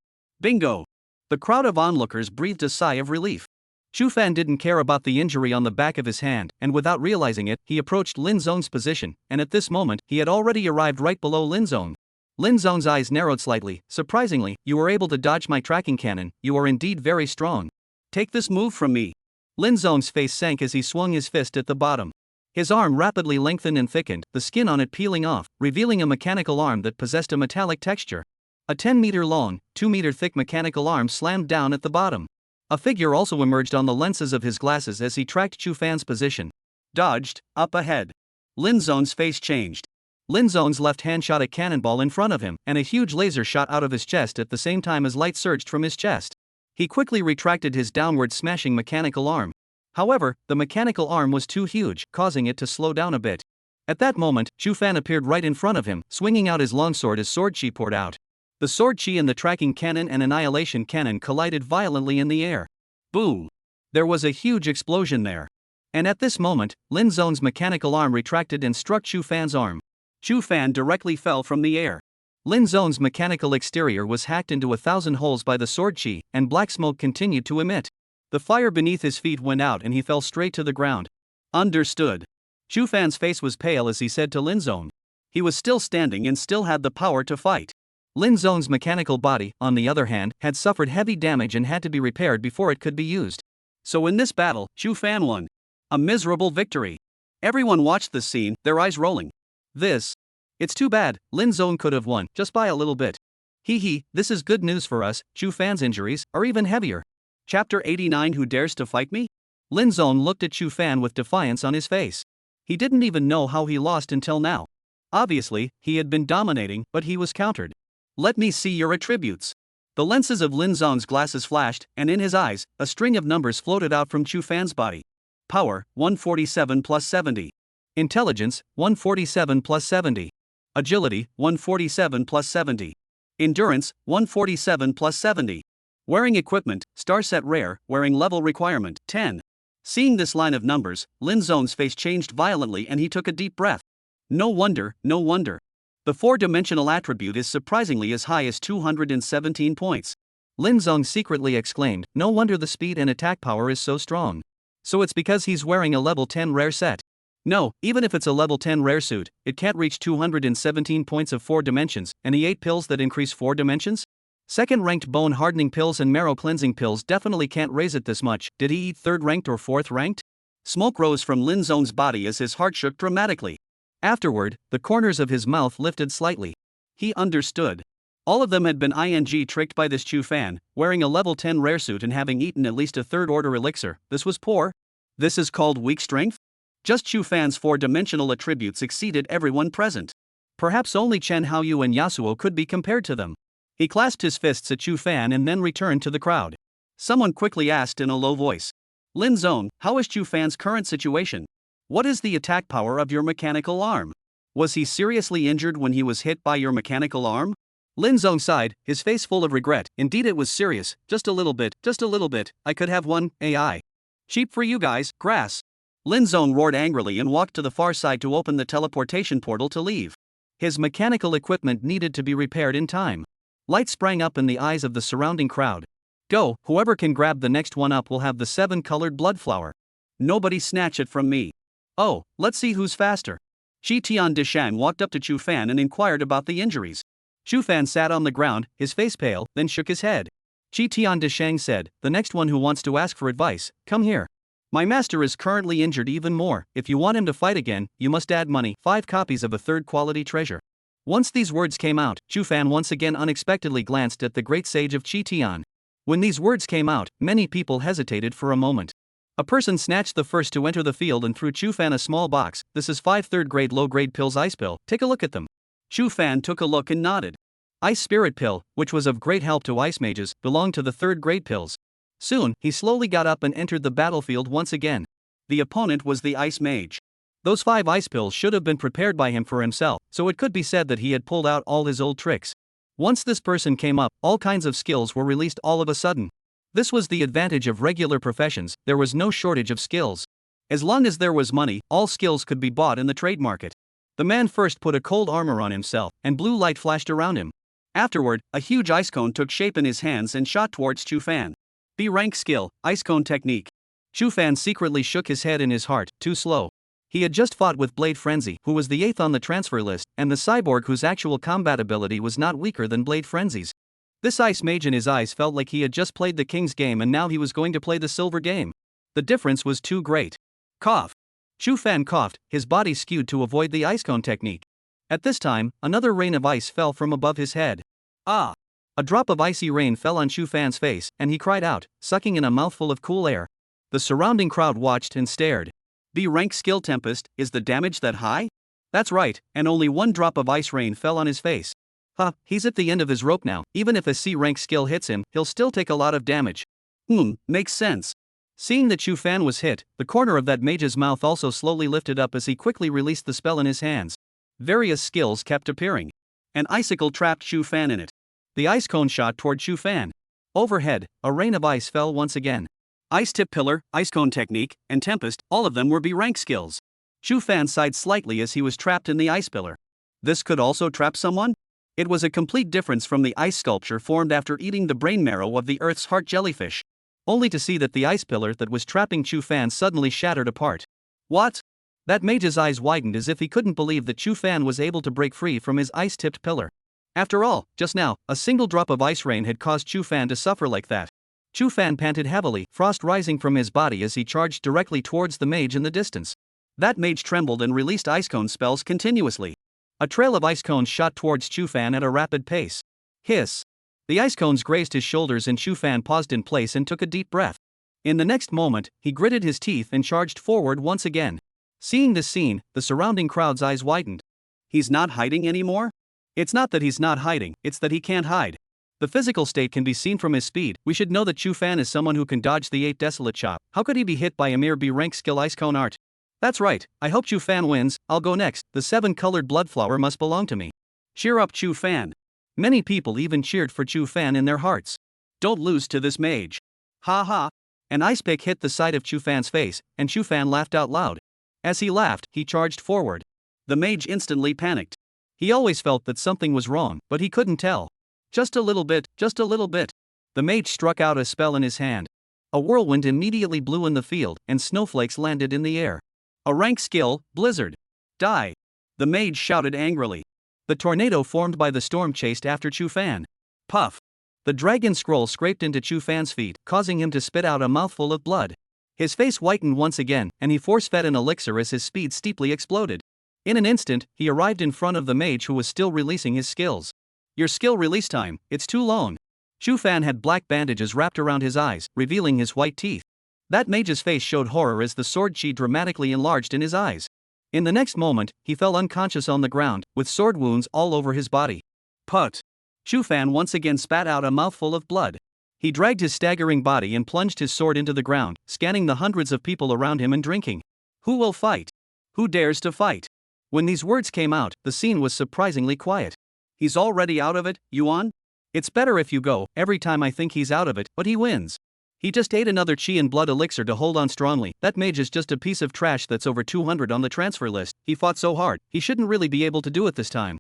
Bingo! The crowd of onlookers breathed a sigh of relief. Chu Fan didn't care about the injury on the back of his hand, and without realizing it, he approached Lin Zong's position, and at this moment, he had already arrived right below Lin Zong. Lin Zong's eyes narrowed slightly. Surprisingly, you were able to dodge my tracking cannon. You are indeed very strong. Take this move from me. Lin Zong's face sank as he swung his fist at the bottom. His arm rapidly lengthened and thickened, the skin on it peeling off, revealing a mechanical arm that possessed a metallic texture. A 10-meter-long, 2-meter-thick mechanical arm slammed down at the bottom. A figure also emerged on the lenses of his glasses as he tracked Chu Fan's position. Dodged, up ahead. Lin Zong's face changed. Lin Zong's left hand shot a cannonball in front of him, and a huge laser shot out of his chest at the same time as light surged from his chest. He quickly retracted his downward smashing mechanical arm. However, the mechanical arm was too huge, causing it to slow down a bit. At that moment, Chu Fan appeared right in front of him, swinging out his longsword as sword chi poured out. The sword chi and the tracking cannon and annihilation cannon collided violently in the air. Boom! There was a huge explosion there. And at this moment, Lin Zon's mechanical arm retracted and struck Chu Fan's arm. Chu Fan directly fell from the air. Lin Zon's mechanical exterior was hacked into 1,000 holes by the sword chi, and black smoke continued to emit. The fire beneath his feet went out and he fell straight to the ground. Understood. Chu Fan's face was pale as he said to Lin Zon. He was still standing and still had the power to fight. Lin Zon's mechanical body, on the other hand, had suffered heavy damage and had to be repaired before it could be used. So in this battle, Chu Fan won. A miserable victory. Everyone watched the scene, their eyes rolling. It's too bad, Lin Zon could have won, just by a little bit. This is good news for us. Chu Fan's injuries are even heavier. Chapter 89. Who dares to fight me? Lin Zon looked at Chu Fan with defiance on his face. He didn't even know how he lost until now. Obviously, he had been dominating, but he was countered. Let me see your attributes. The lenses of Lin Zon's glasses flashed, and in his eyes, a string of numbers floated out from Chu Fan's body. Power, 147 plus 70. Intelligence, 147 plus 70. Agility, 147 plus 70. Endurance, 147 plus 70. Wearing equipment, star set rare, wearing level requirement, 10. Seeing this line of numbers, Lin Zon's face changed violently and he took a deep breath. No wonder. The 4-dimensional attribute is surprisingly as high as 217 points. Lin Zon secretly exclaimed, no wonder the speed and attack power is so strong. So it's because he's wearing a level 10 rare set. No, even if it's a level 10 rare suit, it can't reach 217 points of 4 dimensions, and he ate pills that increase 4 dimensions? Second-ranked bone-hardening pills and marrow-cleansing pills definitely can't raise it this much. Did he eat third-ranked or fourth-ranked? Smoke rose from Lin Zon's body as his heart shook dramatically. Afterward, the corners of his mouth lifted slightly. He understood. All of them had been tricked by this Chu Fan, wearing a level 10 rare suit and having eaten at least a third-order elixir. This was poor. This is called weak strength? Just Chu Fan's 4-dimensional attributes exceeded everyone present. Perhaps only Chen Haoyu and Yasuo could be compared to them. He clasped his fists at Chu Fan and then returned to the crowd. Someone quickly asked in a low voice. Lin Zon, how is Chu Fan's current situation? What is the attack power of your mechanical arm? Was he seriously injured when he was hit by your mechanical arm? Lin Zon sighed, his face full of regret. Indeed it was serious, just a little bit, I could have one, AI. Cheap for you guys, grass. Lin Zon roared angrily and walked to the far side to open the teleportation portal to leave. His mechanical equipment needed to be repaired in time. Light sprang up in the eyes of the surrounding crowd. Go, whoever can grab the next one up will have the 7-colored blood flower. Nobody snatch it from me. Oh, let's see who's faster. Shi Tian Dishang walked up to Chu Fan and inquired about the injuries. Chu Fan sat on the ground, his face pale, then shook his head. Shi Tian Dishang said, the next one who wants to ask for advice, come here. My master is currently injured even more. If you want him to fight again, you must add money, 5 copies of a third-quality treasure. Once these words came out, Chu Fan once again unexpectedly glanced at the great sage of Shi Tian. When these words came out, many people hesitated for a moment. A person snatched the first to enter the field and threw Chu Fan a small box. This is 5 third-grade low-grade pills ice pill, take a look at them. Chu Fan took a look and nodded. Ice spirit pill, which was of great help to ice mages, belonged to the third-grade pills. Soon, he slowly got up and entered the battlefield once again. The opponent was the ice mage. Those 5 ice pills should have been prepared by him for himself, so it could be said that he had pulled out all his old tricks. Once this person came up, all kinds of skills were released all of a sudden. This was the advantage of regular professions, there was no shortage of skills. As long as there was money, all skills could be bought in the trade market. The man first put a cold armor on himself, and blue light flashed around him. Afterward, a huge ice cone took shape in his hands and shot towards Chu Fan. B-rank skill, ice cone technique. Chu Fan secretly shook his head in his heart, too slow. He had just fought with Blade Frenzy, who was the 8th on the transfer list, and the cyborg whose actual combat ability was not weaker than Blade Frenzy's. This ice mage in his eyes felt like he had just played the king's game and now he was going to play the silver game. The difference was too great. Cough. Chu Fan coughed, his body skewed to avoid the ice cone technique. At this time, another rain of ice fell from above his head. Ah! A drop of icy rain fell on Chu Fan's face, and he cried out, sucking in a mouthful of cool air. The surrounding crowd watched and stared. B-rank skill Tempest, is the damage that high? That's right, and only 1 drop of ice rain fell on his face. He's at the end of his rope now, even if a C-rank skill hits him, he'll still take a lot of damage. Makes sense. Seeing that Chu Fan was hit, the corner of that mage's mouth also slowly lifted up as he quickly released the spell in his hands. Various skills kept appearing. An icicle trapped Chu Fan in it. The ice cone shot toward Chu Fan. Overhead, a rain of ice fell once again. Ice tip pillar, ice cone technique, and tempest, all of them were B-rank skills. Chu Fan sighed slightly as he was trapped in the ice pillar. This could also trap someone? It was a complete difference from the ice sculpture formed after eating the brain marrow of the Earth's heart jellyfish. Only to see that the ice pillar that was trapping Chu Fan suddenly shattered apart. What? That mage's eyes widened as if he couldn't believe that Chu Fan was able to break free from his ice-tipped pillar. After all, just now, a single drop of ice rain had caused Chu Fan to suffer like that. Chu Fan panted heavily, frost rising from his body as he charged directly towards the mage in the distance. That mage trembled and released ice cone spells continuously. A trail of ice cones shot towards Chu Fan at a rapid pace. Hiss! The ice cones grazed his shoulders and Chu Fan paused in place and took a deep breath. In the next moment, he gritted his teeth and charged forward once again. Seeing this scene, the surrounding crowd's eyes widened. He's not hiding anymore? It's not that he's not hiding, it's that he can't hide. The physical state can be seen from his speed. We should know that Chu Fan is someone who can dodge the 8 desolate chop. How could he be hit by a mere B-rank skill ice cone art? That's right, I hope Chu Fan wins. I'll go next. The 7-colored blood flower must belong to me. Cheer up Chu Fan. Many people even cheered for Chu Fan in their hearts. Don't lose to this mage. Ha ha. An ice pick hit the side of Chu Fan's face, and Chu Fan laughed out loud. As he laughed, he charged forward. The mage instantly panicked. He always felt that something was wrong, but he couldn't tell. Just a little bit, just a little bit. The mage struck out a spell in his hand. A whirlwind immediately blew in the field, and snowflakes landed in the air. A rank skill, blizzard. Die. The mage shouted angrily. The tornado formed by the storm chased after Chu Fan. Puff. The dragon scroll scraped into Chu Fan's feet, causing him to spit out a mouthful of blood. His face whitened once again, and he force-fed an elixir as his speed steeply exploded. In an instant, he arrived in front of the mage who was still releasing his skills. Your skill release time, it's too long. Chu Fan had black bandages wrapped around his eyes, revealing his white teeth. That mage's face showed horror as the sword chi dramatically enlarged in his eyes. In the next moment, he fell unconscious on the ground, with sword wounds all over his body. Put! Chu Fan once again spat out a mouthful of blood. He dragged his staggering body and plunged his sword into the ground, scanning the hundreds of people around him and drinking. Who will fight? Who dares to fight? When these words came out, the scene was surprisingly quiet. He's already out of it, Yuan? It's better if you go. Every time I think he's out of it, but he wins. He just ate another chi and blood elixir to hold on strongly. That mage is just a piece of trash that's over 200 on the transfer list. He fought so hard, he shouldn't really be able to do it this time.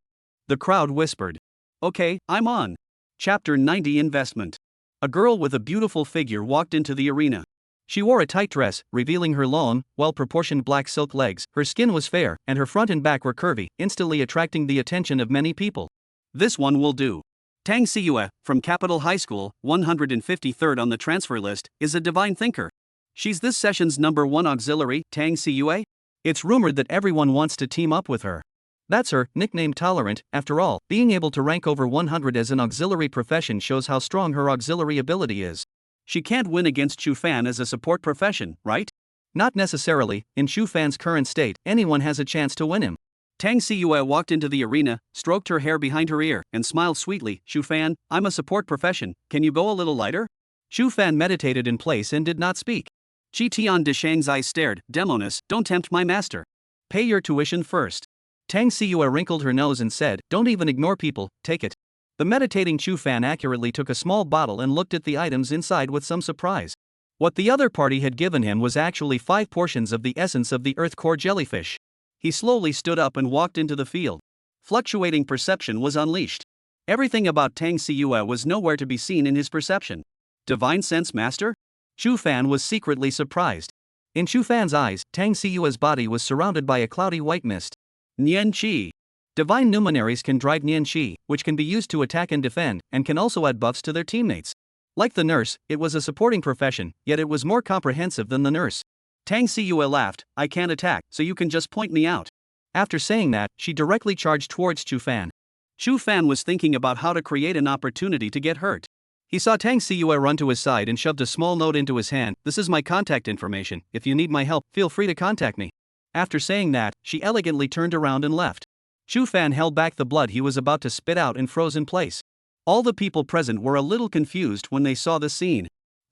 The crowd whispered. Okay, I'm on. Chapter 90 Investment. A girl with a beautiful figure walked into the arena. She wore a tight dress, revealing her long, well-proportioned black silk legs. Her skin was fair, and her front and back were curvy, instantly attracting the attention of many people. This one will do. Tang Siyue, from Capital High School, 153rd on the transfer list, is a divine thinker. She's this session's #1 auxiliary, Tang Siyue. It's rumored that everyone wants to team up with her. That's her, nicknamed Tolerant. After all, being able to rank over 100 as an auxiliary profession shows how strong her auxiliary ability is. She can't win against Chu Fan as a support profession, right? Not necessarily. In Chu Fan's current state, anyone has a chance to win him. Tang Siyue walked into the arena, stroked her hair behind her ear, and smiled sweetly. Chu Fan, I'm a support profession, can you go a little lighter? Chu Fan meditated in place and did not speak. Qi Tian de Shang's eyes stared. Demoness, don't tempt my master. Pay your tuition first. Tang Siyue wrinkled her nose and said, don't even ignore people, take it. The meditating Chu Fan accurately took a small bottle and looked at the items inside with some surprise. What the other party had given him was actually 5 portions of the essence of the earth core jellyfish. He slowly stood up and walked into the field. Fluctuating perception was unleashed. Everything about Tang Siyue was nowhere to be seen in his perception. Divine Sense Master? Chu Fan was secretly surprised. In Chu Fan's eyes, Tang Siyue's body was surrounded by a cloudy white mist. Nian Qi. Divine luminaries can drive Nian Qi, which can be used to attack and defend, and can also add buffs to their teammates. Like the nurse, it was a supporting profession, yet it was more comprehensive than the nurse. Tang Siyue laughed, I can't attack, so you can just point me out. After saying that, she directly charged towards Chu Fan. Chu Fan was thinking about how to create an opportunity to get hurt. He saw Tang Siyue run to his side and shoved a small note into his hand. This is my contact information. If you need my help, feel free to contact me. After saying that, she elegantly turned around and left. Chu Fan held back the blood he was about to spit out and froze in place. All the people present were a little confused when they saw the scene.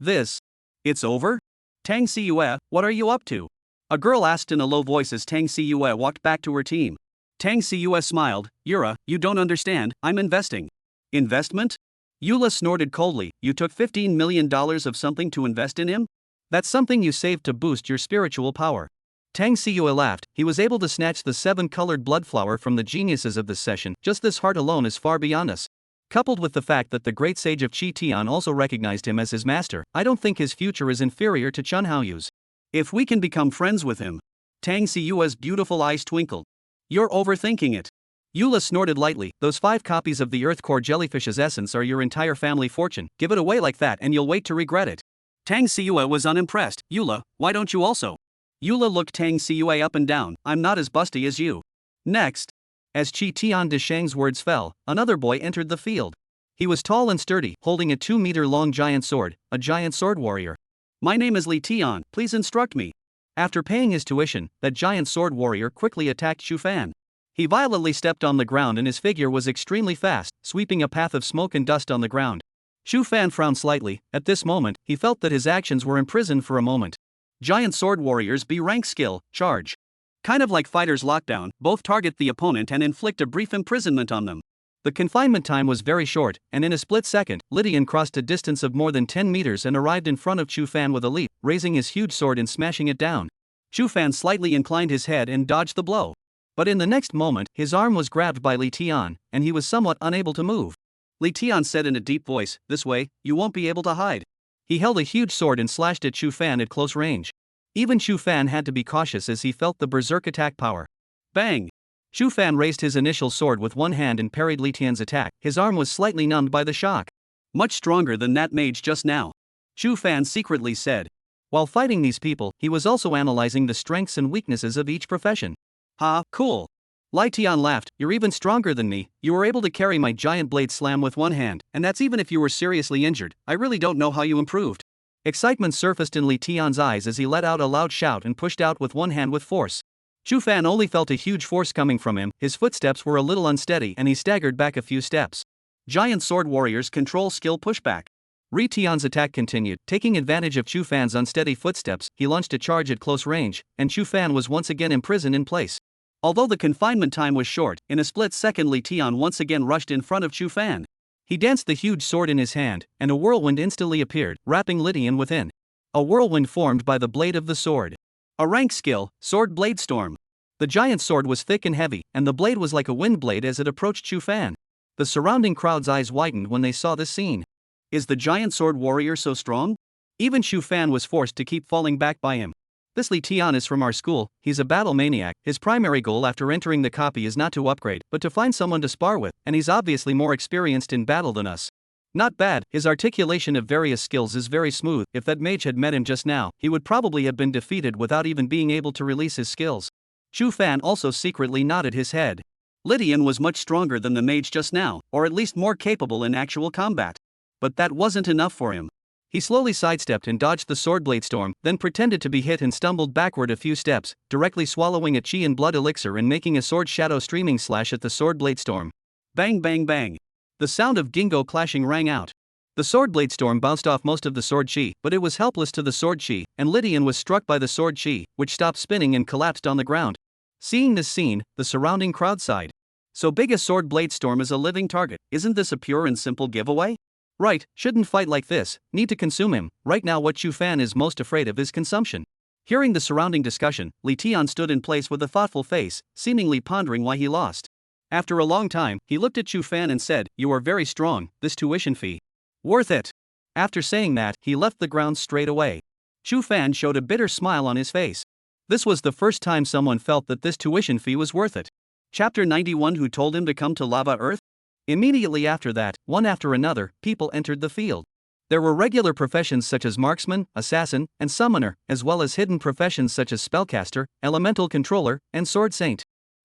It's over? Tang Siyue, what are you up to? A girl asked in a low voice as Tang Siyue walked back to her team. Tang Siyue smiled. Yura, you don't understand, I'm investing. Investment? Eula snorted coldly. You took $15 million of something to invest in him? That's something you saved to boost your spiritual power. Tang Siyue laughed. He was able to snatch the 7-colored blood flower from the geniuses of this session. Just this heart alone is far beyond us. Coupled with the fact that the great sage of Qi Tian also recognized him as his master, I don't think his future is inferior to Chun Haoyu's. If we can become friends with him. Tang Siyue's beautiful eyes twinkled. You're overthinking it. Eula snorted lightly. Those 5 copies of the Earth Core Jellyfish's essence are your entire family fortune. Give it away like that and you'll wait to regret it. Tang Siyue was unimpressed. Eula, why don't you also? Eula looked Tang Siyue up and down. I'm not as busty as you. Next. As Qi Tian de Shang's words fell, another boy entered the field. He was tall and sturdy, holding a 2-meter-long giant sword, a giant sword warrior. My name is Li Tian, please instruct me. After paying his tuition, that giant sword warrior quickly attacked Chu Fan. He violently stepped on the ground and his figure was extremely fast, sweeping a path of smoke and dust on the ground. Chu Fan frowned slightly. At this moment, he felt that his actions were imprisoned for a moment. Giant sword warriors B-rank skill, charge. Kind of like fighters lockdown, both target the opponent and inflict a brief imprisonment on them. The confinement time was very short, and in a split second, Lydian crossed a distance of more than 10 meters and arrived in front of Chu Fan with a leap, raising his huge sword and smashing it down. Chu Fan slightly inclined his head and dodged the blow. But in the next moment, his arm was grabbed by Li Tian, and he was somewhat unable to move. Li Tian said in a deep voice, "This way, you won't be able to hide." He held a huge sword and slashed at Chu Fan at close range. Even Chu Fan had to be cautious as he felt the berserk attack power. Bang! Chu Fan raised his initial sword with one hand and parried Li Tian's attack. His arm was slightly numbed by the shock. Much stronger than that mage just now. Chu Fan secretly said. While fighting these people, he was also analyzing the strengths and weaknesses of each profession. Ha, cool. Li Tian laughed. You're even stronger than me. You were able to carry my giant blade slam with one hand, and that's even if you were seriously injured. I really don't know how you improved. Excitement surfaced in Li Tian's eyes as he let out a loud shout and pushed out with one hand with force. Chu Fan only felt a huge force coming from him. His footsteps were a little unsteady and he staggered back a few steps. Giant sword warriors control skill pushback. Li Tian's attack continued. Taking advantage of Chu Fan's unsteady footsteps, he launched a charge at close range, and Chu Fan was once again imprisoned in place. Although the confinement time was short, in a split second Li Tian once again rushed in front of Chu Fan. He danced the huge sword in his hand, and a whirlwind instantly appeared, wrapping Lydian within. A whirlwind formed by the blade of the sword. A rank skill, Sword Blade Storm. The giant sword was thick and heavy, and the blade was like a wind blade as it approached Chu Fan. The surrounding crowd's eyes widened when they saw this scene. Is the giant sword warrior so strong? Even Chu Fan was forced to keep falling back by him. This Li Tian is from our school. He's a battle maniac. His primary goal after entering the copy is not to upgrade, but to find someone to spar with, and he's obviously more experienced in battle than us. Not bad, his articulation of various skills is very smooth. If that mage had met him just now, he would probably have been defeated without even being able to release his skills. Chu Fan also secretly nodded his head. Lydian was much stronger than the mage just now, or at least more capable in actual combat. But that wasn't enough for him. He slowly sidestepped and dodged the sword blade storm, then pretended to be hit and stumbled backward a few steps, directly swallowing a chi and blood elixir and making a sword shadow streaming slash at the sword blade storm. Bang bang bang. The sound of Gingo clashing rang out. The sword blade storm bounced off most of the sword chi, but it was helpless to the sword chi, and Lydian was struck by the sword chi, which stopped spinning and collapsed on the ground. Seeing this scene, the surrounding crowd sighed. So big a sword blade storm is a living target. Isn't this a pure and simple giveaway? Right, shouldn't fight like this, need to consume him. Right now what Chu Fan is most afraid of is consumption. Hearing the surrounding discussion, Li Tian stood in place with a thoughtful face, seemingly pondering why he lost. After a long time, he looked at Chu Fan and said, "You are very strong, this tuition fee. Worth it." After saying that, he left the ground straight away. Chu Fan showed a bitter smile on his face. This was the first time someone felt that this tuition fee was worth it. Chapter 91. Who told him to come to Lava Earth? Immediately after that, one after another, people entered the field. There were regular professions such as marksman, assassin, and summoner, as well as hidden professions such as spellcaster, elemental controller, and sword saint.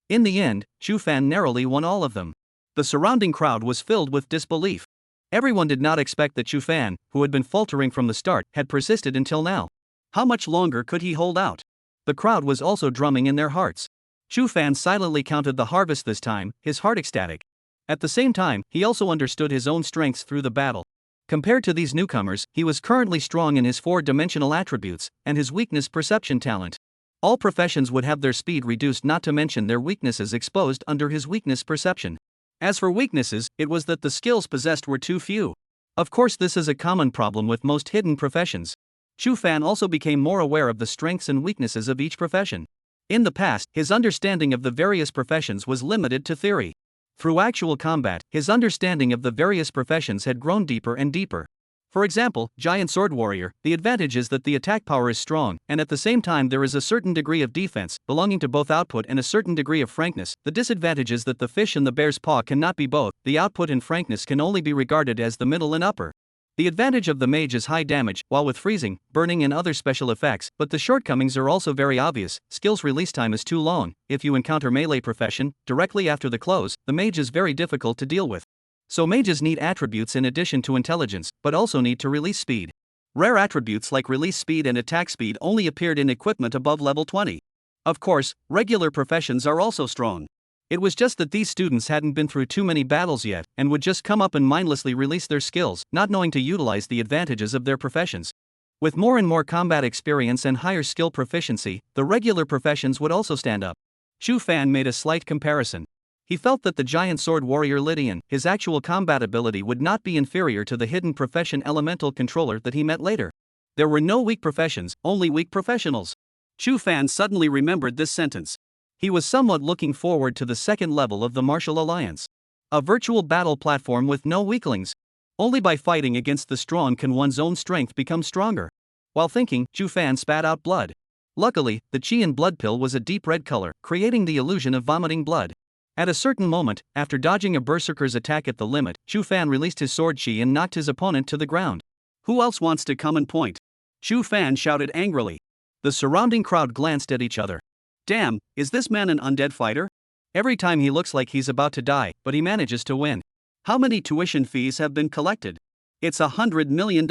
In the end, Chu Fan narrowly won all of them. The surrounding crowd was filled with disbelief. Everyone did not expect that Chu Fan, who had been faltering from the start, had persisted until now. How much longer could he hold out? The crowd was also drumming in their hearts. Chu Fan silently counted the harvest this time, his heart ecstatic. At the same time, he also understood his own strengths through the battle. Compared to these newcomers, he was currently strong in his four-dimensional attributes, and his weakness perception talent. All professions would have their speed reduced, not to mention their weaknesses exposed under his weakness perception. As for weaknesses, it was that the skills possessed were too few. Of course, this is a common problem with most hidden professions. Chu Fan also became more aware of the strengths and weaknesses of each profession. In the past, his understanding of the various professions was limited to theory. Through actual combat, his understanding of the various professions had grown deeper and deeper. For example, Giant Sword Warrior, the advantage is that the attack power is strong, and at the same time there is a certain degree of defense, belonging to both output and a certain degree of frankness. The disadvantage is that the fish and the bear's paw cannot be both, the output and frankness can only be regarded as the middle and upper. The advantage of the mage is high damage, while with freezing, burning and other special effects, but the shortcomings are also very obvious. Skills release time is too long. If you encounter melee profession, directly after the close, the mage is very difficult to deal with. So mages need attributes in addition to intelligence, but also need to release speed. Rare attributes like release speed and attack speed only appeared in equipment above level 20. Of course, regular professions are also strong. It was just that these students hadn't been through too many battles yet, and would just come up and mindlessly release their skills, not knowing to utilize the advantages of their professions. With more and more combat experience and higher skill proficiency, the regular professions would also stand up. Chu Fan made a slight comparison. He felt that the Giant Sword Warrior Lydian, his actual combat ability would not be inferior to the hidden profession elemental controller that he met later. There were no weak professions, only weak professionals. Chu Fan suddenly remembered this sentence. He was somewhat looking forward to the second level of the Martial Alliance. A virtual battle platform with no weaklings. Only by fighting against the strong can one's own strength become stronger. While thinking, Chu Fan spat out blood. Luckily, the chi in blood pill was a deep red color, creating the illusion of vomiting blood. At a certain moment, after dodging a berserker's attack at the limit, Chu Fan released his sword chi and knocked his opponent to the ground. Who else wants to come and point? Chu Fan shouted angrily. The surrounding crowd glanced at each other. Damn, is this man an undead fighter? Every time he looks like he's about to die, but he manages to win. How many tuition fees have been collected? It's $100 million.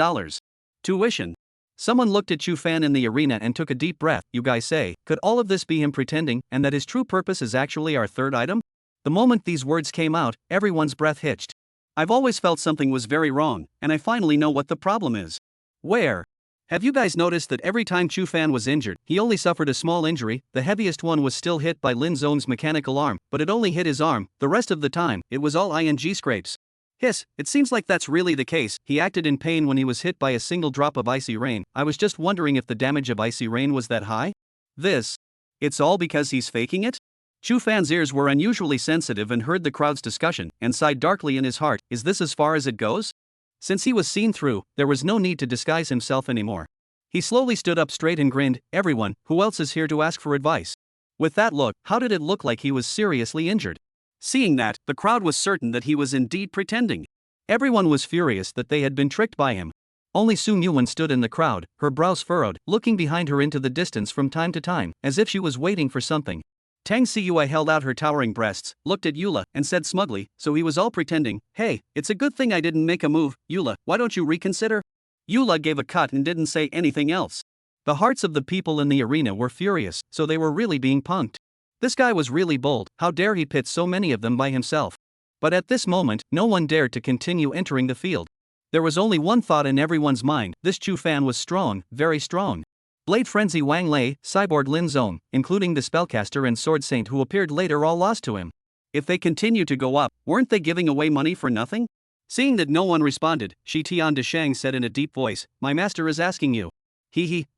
Tuition. Someone looked at Chu Fan in the arena and took a deep breath. You guys say, could all of this be him pretending, and that his true purpose is actually our third item? The moment these words came out, everyone's breath hitched. I've always felt something was very wrong, and I finally know what the problem is. Where? Have you guys noticed that every time Chu Fan was injured, he only suffered a small injury? The heaviest one was still hit by Lin Zhong's mechanical arm, but it only hit his arm. The rest of the time, it was all ing scrapes. Hiss, it seems like that's really the case. He acted in pain when he was hit by a single drop of icy rain. I was just wondering if the damage of icy rain was that high? It's all because he's faking it? Chu Fan's ears were unusually sensitive and heard the crowd's discussion, and sighed darkly in his heart. Is this as far as it goes? Since he was seen through, there was no need to disguise himself anymore. He slowly stood up straight and grinned. Everyone, who else is here to ask for advice? With that look, how did it look like he was seriously injured? Seeing that, the crowd was certain that he was indeed pretending. Everyone was furious that they had been tricked by him. Only Su Muwan stood in the crowd, her brows furrowed, looking behind her into the distance from time to time, as if she was waiting for something. Tang Cui held out her towering breasts, looked at Eula, and said smugly, so he was all pretending. Hey, it's a good thing I didn't make a move. Eula, why don't you reconsider? Eula gave a cut and didn't say anything else. The hearts of the people in the arena were furious, so they were really being punked. This guy was really bold. How dare he pit so many of them by himself? But at this moment, no one dared to continue entering the field. There was only one thought in everyone's mind. This Chu Fan was strong, very strong. Blade Frenzy Wang Lei, Cyborg Lin Zhong, including the Spellcaster and Sword Saint who appeared later, all lost to him. If they continue to go up, weren't they giving away money for nothing? Seeing that no one responded, Shi Tian de Shang said in a deep voice, my master is asking you.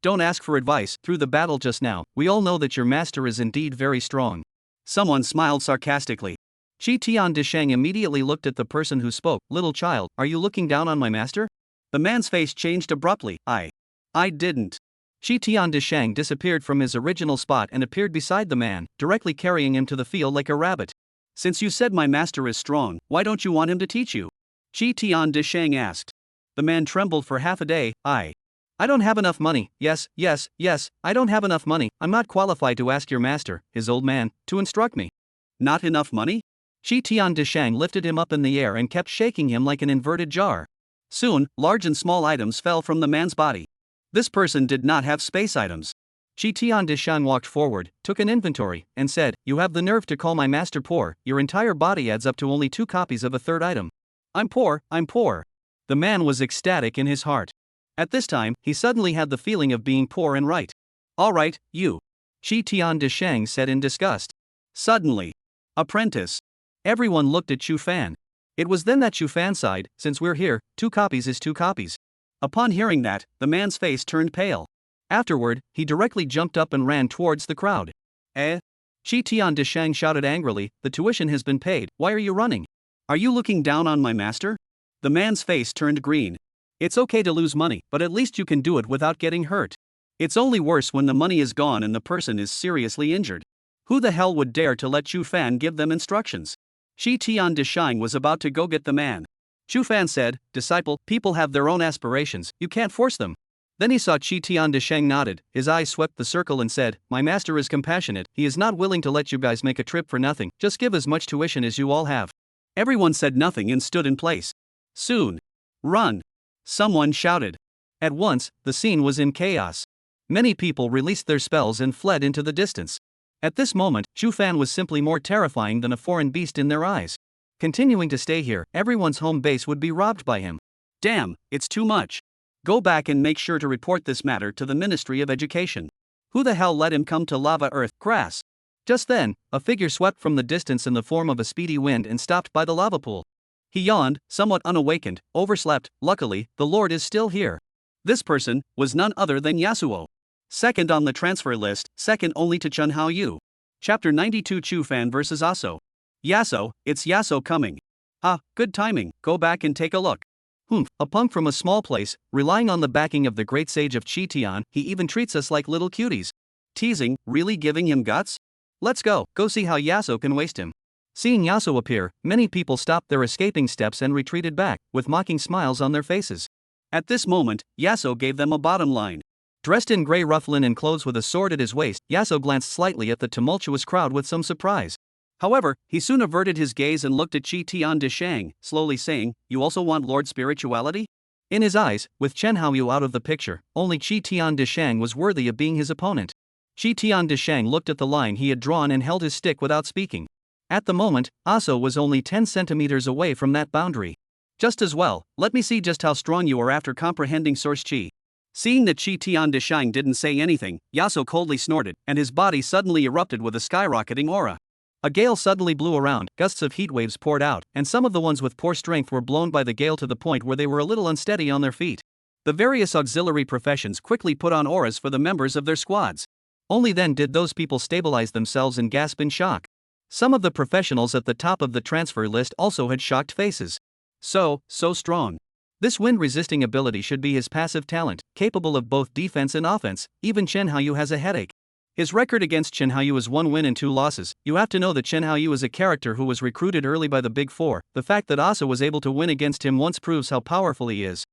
Don't ask for advice. Through the battle just now, we all know that your master is indeed very strong. Someone smiled sarcastically. Shi Tian de Shang immediately looked at the person who spoke. Little child, are you looking down on my master? The man's face changed abruptly. I didn't. Shi Tian de Shang disappeared from his original spot and appeared beside the man, directly carrying him to the field like a rabbit. Since you said my master is strong, why don't you want him to teach you? Shi Tian de Shang asked. The man trembled for half a day. I don't have enough money. Yes, I don't have enough money. I'm not qualified to ask your master, his old man, to instruct me. Not enough money? Shi Tian de Shang lifted him up in the air and kept shaking him like an inverted jar. Soon, large and small items fell from the man's body. This person did not have space items. Shi Tian de Shang walked forward, took an inventory, and said, you have the nerve to call my master poor. Your entire body adds up to only 2 copies of a third item. I'm poor. The The man was ecstatic in his heart. At this time, he suddenly had the feeling of being poor and right. Alright, you. Shi Tian de Shang said in disgust. Suddenly. Apprentice. Everyone looked at Chu Fan. It was then that Chu Fan sighed, since we're here, 2 copies is 2 copies. Upon hearing that, the man's face turned pale. Afterward, he directly jumped up and ran towards the crowd. Shi Tian de Shang shouted angrily, the tuition has been paid, why are you running? Are you looking down on my master? The man's face turned green. It's okay to lose money, but at least you can do it without getting hurt. It's only worse when the money is gone and the person is seriously injured. Who the hell would dare to let Chu Fan give them instructions? Shi Tian de Shang was about to go get the man. Chu Fan said, disciple, people have their own aspirations, you can't force them. Then he saw Shi Tian de Shang nodded, his eyes swept the circle and said, my master is compassionate, he is not willing to let you guys make a trip for nothing, just give as much tuition as you all have. Everyone said nothing and stood in place. Soon. Run. Someone shouted. At once, the scene was in chaos. Many people released their spells and fled into the distance. At this moment, Chu Fan was simply more terrifying than a foreign beast in their eyes. Continuing to stay here, everyone's home base would be robbed by him. Damn, it's too much. Go back and make sure to report this matter to the Ministry of Education. Who the hell let him come to lava earth, grass? Just then, a figure swept from the distance in the form of a speedy wind and stopped by the lava pool. He yawned, somewhat unawakened, overslept, luckily, the Lord is still here. This person was none other than Yasuo. Second on the transfer list, second only to Chen Haoyu. Chapter 92 Chu Fan vs Yaso. Yaso, it's Yaso coming. Ah, good timing, go back and take a look. A punk from a small place, relying on the backing of the great sage of Chi-Tian, he even treats us like little cuties. Teasing, really giving him guts? Let's go see how Yaso can waste him. Seeing Yaso appear, many people stopped their escaping steps and retreated back, with mocking smiles on their faces. At this moment, Yaso gave them a bottom line. Dressed in grey rough linen and clothes with a sword at his waist, Yaso glanced slightly at the tumultuous crowd with some surprise. However, he soon averted his gaze and looked at Shi Tian de Shang, slowly saying, you also want Lord Spirituality? In his eyes, with Chen Haoyu out of the picture, only Shi Tian de Shang was worthy of being his opponent. Shi Tian de Shang looked at the line he had drawn and held his stick without speaking. At the moment, Yaso was only 10 centimeters away from that boundary. Just as well, let me see just how strong you are after comprehending Source Chi. Seeing that Shi Tian de Shang didn't say anything, Yaso coldly snorted, and his body suddenly erupted with a skyrocketing aura. A gale suddenly blew around, gusts of heat waves poured out, and some of the ones with poor strength were blown by the gale to the point where they were a little unsteady on their feet. The various auxiliary professions quickly put on auras for the members of their squads. Only then did those people stabilize themselves and gasp in shock. Some of the professionals at the top of the transfer list also had shocked faces. So strong. This wind-resisting ability should be his passive talent, capable of both defense and offense. Even Chen Haoyu has a headache. His record against Chen Haoyu is 1 win and 2 losses. You have to know that Chen Haoyu is a character who was recruited early by the Big Four. The fact that Asa was able to win against him once proves how powerful he is.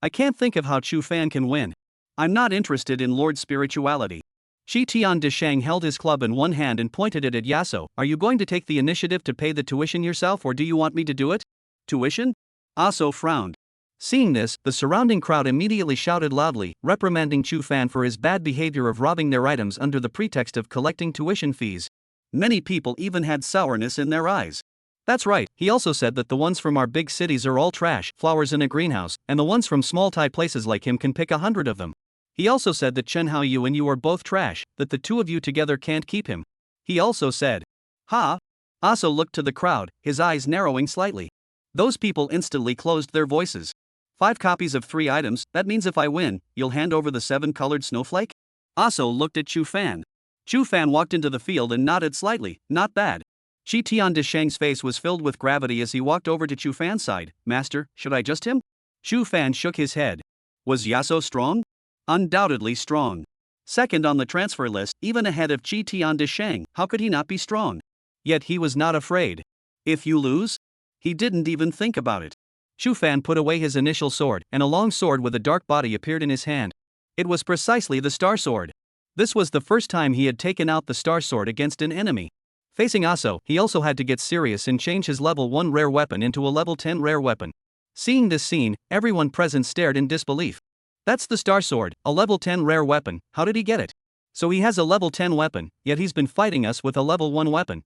I can't think of how Chu Fan can win. I'm not interested in Lord Spirituality. Shi Tian de Shang held his club in one hand and pointed it at Yaso. Are you going to take the initiative to pay the tuition yourself, or do you want me to do it? Tuition? Yaso frowned. Seeing this, the surrounding crowd immediately shouted loudly, reprimanding Chu Fan for his bad behavior of robbing their items under the pretext of collecting tuition fees. Many people even had sourness in their eyes. That's right, he also said that the ones from our big cities are all trash, flowers in a greenhouse, and the ones from small Thai places like him can pick 100 of them. He also said that Chen Haoyu and you are both trash, that the 2 of you together can't keep him. He also said, ha! Aso looked to the crowd, his eyes narrowing slightly. Those people instantly closed their voices. 5 copies of 3 items, that means if I win, you'll hand over the 7-colored snowflake? Aso looked at Chu Fan. Chu Fan walked into the field and nodded slightly, not bad. Shi Tian de Shang's face was filled with gravity as he walked over to Chu Fan's side. Master, should I just him? Chu Fan shook his head. Was Yaso strong? Undoubtedly strong. Second on the transfer list, even ahead of Shi Tian de Shang, how could he not be strong? Yet he was not afraid. If you lose? He didn't even think about it. Chu Fan put away his initial sword, and a long sword with a dark body appeared in his hand. It was precisely the Star Sword. This was the first time he had taken out the Star Sword against an enemy. Facing Yaso, he also had to get serious and change his level 1 rare weapon into a level 10 rare weapon. Seeing this scene, everyone present stared in disbelief. That's the Star Sword, a level 10 rare weapon, how did he get it? So he has a level 10 weapon, yet he's been fighting us with a level 1 weapon,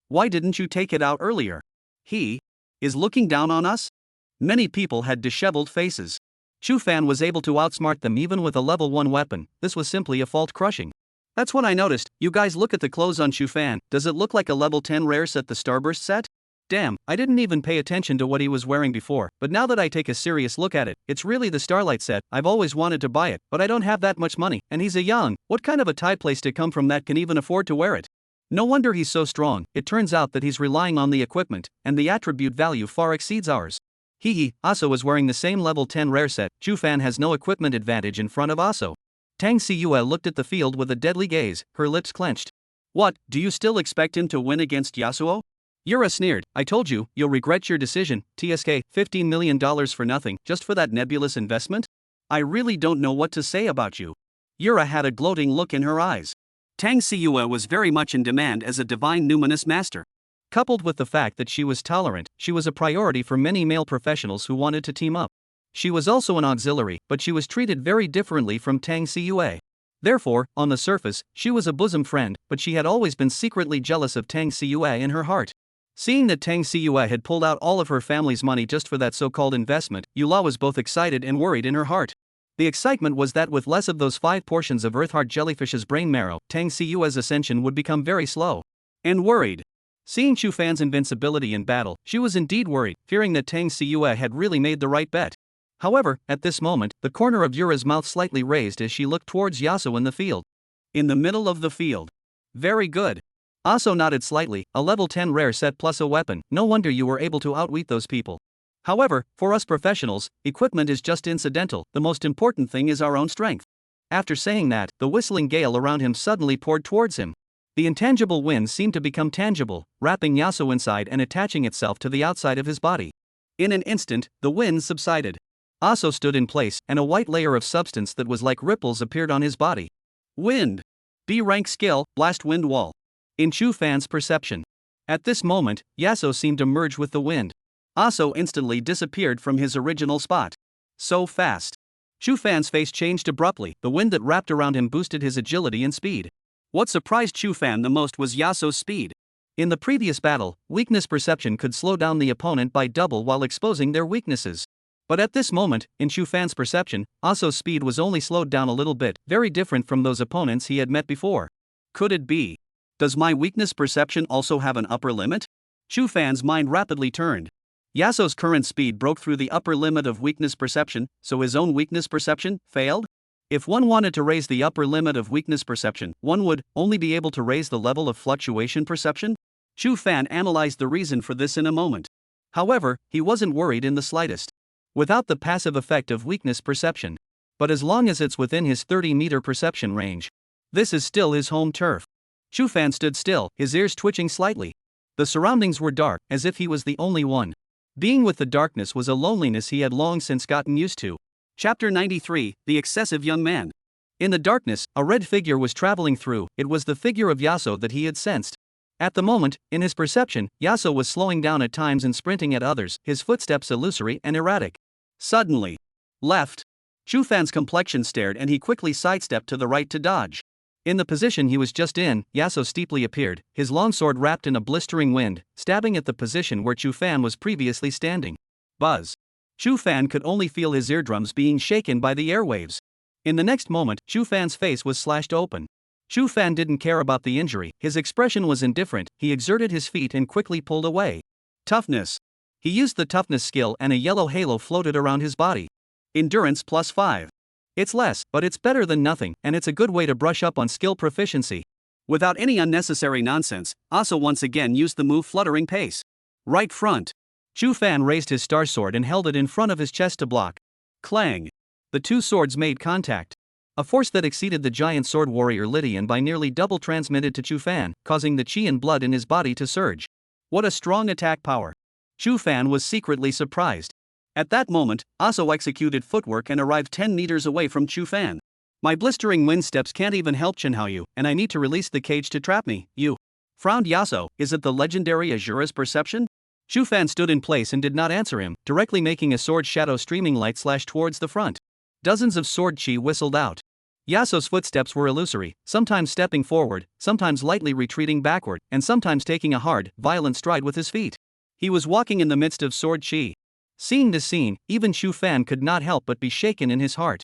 Why didn't you take it out earlier? He is looking down on us? Many people had disheveled faces. Chu Fan was able to outsmart them even with a level 1 weapon. This was simply a fault crushing. That's what I noticed. You guys look at the clothes on Chu Fan. Does it look like a level 10 rare set, the Starburst set? Damn, I didn't even pay attention to what he was wearing before, but now that I take a serious look at it, it's really the Starlight set. I've always wanted to buy it, but I don't have that much money, and he's a young. What kind of a Thai place to come from that can even afford to wear it? No wonder he's so strong. It turns out that he's relying on the equipment, and the attribute value far exceeds ours. Yaso is wearing the same level 10 rare set. Chu Fan has no equipment advantage in front of Yaso. Tang Siyue looked at the field with a deadly gaze, her lips clenched. What, do you still expect him to win against Yasuo? Yura sneered. I told you, you'll regret your decision. TSK, $15 million for nothing, just for that nebulous investment? I really don't know what to say about you. Yura had a gloating look in her eyes. Tang Siyue was very much in demand as a divine numinous master. Coupled with the fact that she was tolerant, she was a priority for many male professionals who wanted to team up. She was also an auxiliary, but she was treated very differently from Tang Siyue. Therefore, on the surface, she was a bosom friend, but she had always been secretly jealous of Tang Siyue in her heart. Seeing that Tang Siyue had pulled out all of her family's money just for that so-called investment, Yula was both excited and worried in her heart. The excitement was that with less of those 5 portions of Earthheart Jellyfish's brain marrow, Tang Siyue's ascension would become very slow. And worried. Seeing Chu Fan's invincibility in battle, she was indeed worried, fearing that Tang Siyue had really made the right bet. However, at this moment, the corner of Yura's mouth slightly raised as she looked towards Yaso in the field. In the middle of the field. Very good. Yaso nodded slightly, a level 10 rare set plus a weapon. No wonder you were able to outwit those people. However, for us professionals, equipment is just incidental. The most important thing is our own strength. After saying that, the whistling gale around him suddenly poured towards him. The intangible wind seemed to become tangible, wrapping Yaso inside and attaching itself to the outside of his body. In an instant, the wind subsided. Yaso stood in place, and a white layer of substance that was like ripples appeared on his body. Wind. B rank skill, Blast Wind Wall. In Chu Fan's perception. At this moment, Yaso seemed to merge with the wind. Yaso instantly disappeared from his original spot. So fast. Chu Fan's face changed abruptly. The wind that wrapped around him boosted his agility and speed. What surprised Chu Fan the most was Yaso's speed. In the previous battle, weakness perception could slow down the opponent by double while exposing their weaknesses. But at this moment, in Chu Fan's perception, Yaso's speed was only slowed down a little bit, very different from those opponents he had met before. Could it be? Does my weakness perception also have an upper limit? Chu Fan's mind rapidly turned. Yaso's current speed broke through the upper limit of weakness perception, so his own weakness perception failed? If one wanted to raise the upper limit of weakness perception, one would only be able to raise the level of fluctuation perception? Chu Fan analyzed the reason for this in a moment. However, he wasn't worried in the slightest. Without the passive effect of weakness perception. But as long as it's within his 30-meter perception range. This is still his home turf. Chu Fan stood still, his ears twitching slightly. The surroundings were dark, as if he was the only one. Being with the darkness was a loneliness he had long since gotten used to. Chapter 93, The Excessive Young Man. In the darkness, a red figure was traveling through. It was the figure of Yaso that he had sensed. At the moment, in his perception, Yaso was slowing down at times and sprinting at others, his footsteps illusory and erratic. Suddenly. Left. Chu Fan's complexion stared and he quickly sidestepped to the right to dodge. In the position he was just in, Yaso steeply appeared, his longsword wrapped in a blistering wind, stabbing at the position where Chu Fan was previously standing. Buzz. Chu Fan could only feel his eardrums being shaken by the airwaves. In the next moment, Chu Fan's face was slashed open. Chu Fan didn't care about the injury, his expression was indifferent, he exerted his feet and quickly pulled away. Toughness. He used the toughness skill and a yellow halo floated around his body. Endurance plus 5. It's less, but it's better than nothing, and it's a good way to brush up on skill proficiency. Without any unnecessary nonsense, Yaso once again used the move Fluttering Pace. Right front. Chu Fan raised his star sword and held it in front of his chest to block. Clang. The two swords made contact. A force that exceeded the giant sword warrior Lydian by nearly double transmitted to Chu Fan, causing the chi and blood in his body to surge. What a strong attack power. Chu Fan was secretly surprised. At that moment, Yaso executed footwork and arrived 10 meters away from Chu Fan. My blistering wind steps can't even help Chenhaoyu, and I need to release the cage to trap me, you. Frowned Yaso. Is it the legendary Asura's perception? Chu Fan stood in place and did not answer him, directly making a sword shadow streaming light slash towards the front. Dozens of sword chi whistled out. Yaso's footsteps were illusory, sometimes stepping forward, sometimes lightly retreating backward, and sometimes taking a hard, violent stride with his feet. He was walking in the midst of sword chi. Seeing this scene, even Chu Fan could not help but be shaken in his heart.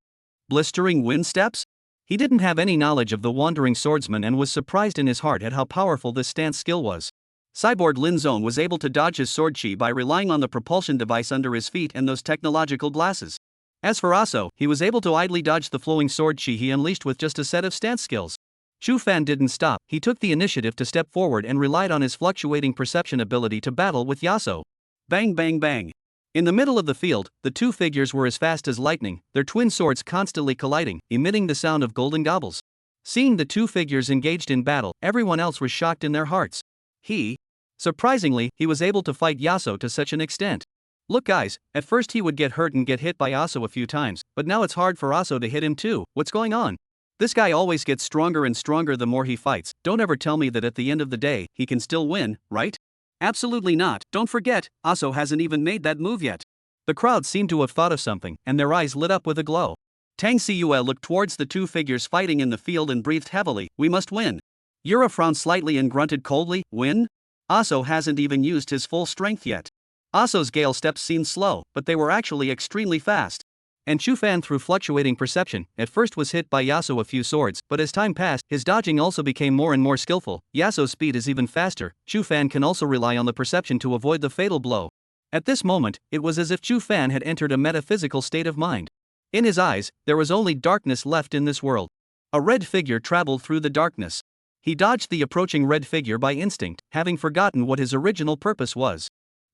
Blistering wind steps? He didn't have any knowledge of the wandering swordsman and was surprised in his heart at how powerful this stance skill was. Cyborg Lin Zone was able to dodge his sword chi by relying on the propulsion device under his feet and those technological glasses. As for Yaso, he was able to idly dodge the flowing sword chi he unleashed with just a set of stance skills. Chu Fan didn't stop, he took the initiative to step forward and relied on his fluctuating perception ability to battle with Yaso. Bang bang bang. In the middle of the field, the two figures were as fast as lightning, their twin swords constantly colliding, emitting the sound of golden gobbles. Seeing the two figures engaged in battle, everyone else was shocked in their hearts. Surprisingly, he was able to fight Yaso to such an extent. Look guys, at first he would get hurt and get hit by Yaso a few times, but now it's hard for Yaso to hit him too. What's going on? This guy always gets stronger and stronger the more he fights. Don't ever tell me that at the end of the day, he can still win, right? Absolutely not. Don't forget, Yaso hasn't even made that move yet. The crowd seemed to have thought of something, and their eyes lit up with a glow. Tang Siyue looked towards the two figures fighting in the field and breathed heavily. We must win. Yura frowned slightly and grunted coldly. Win? Yaso hasn't even used his full strength yet. Yaso's gale steps seemed slow, but they were actually extremely fast. And Chu Fan, through fluctuating perception, at first was hit by Yaso a few swords, but as time passed, his dodging also became more and more skillful. Yaso's speed is even faster. Chu Fan can also rely on the perception to avoid the fatal blow. At this moment, it was as if Chu Fan had entered a metaphysical state of mind. In his eyes, there was only darkness left in this world. A red figure traveled through the darkness. He dodged the approaching red figure by instinct, having forgotten what his original purpose was.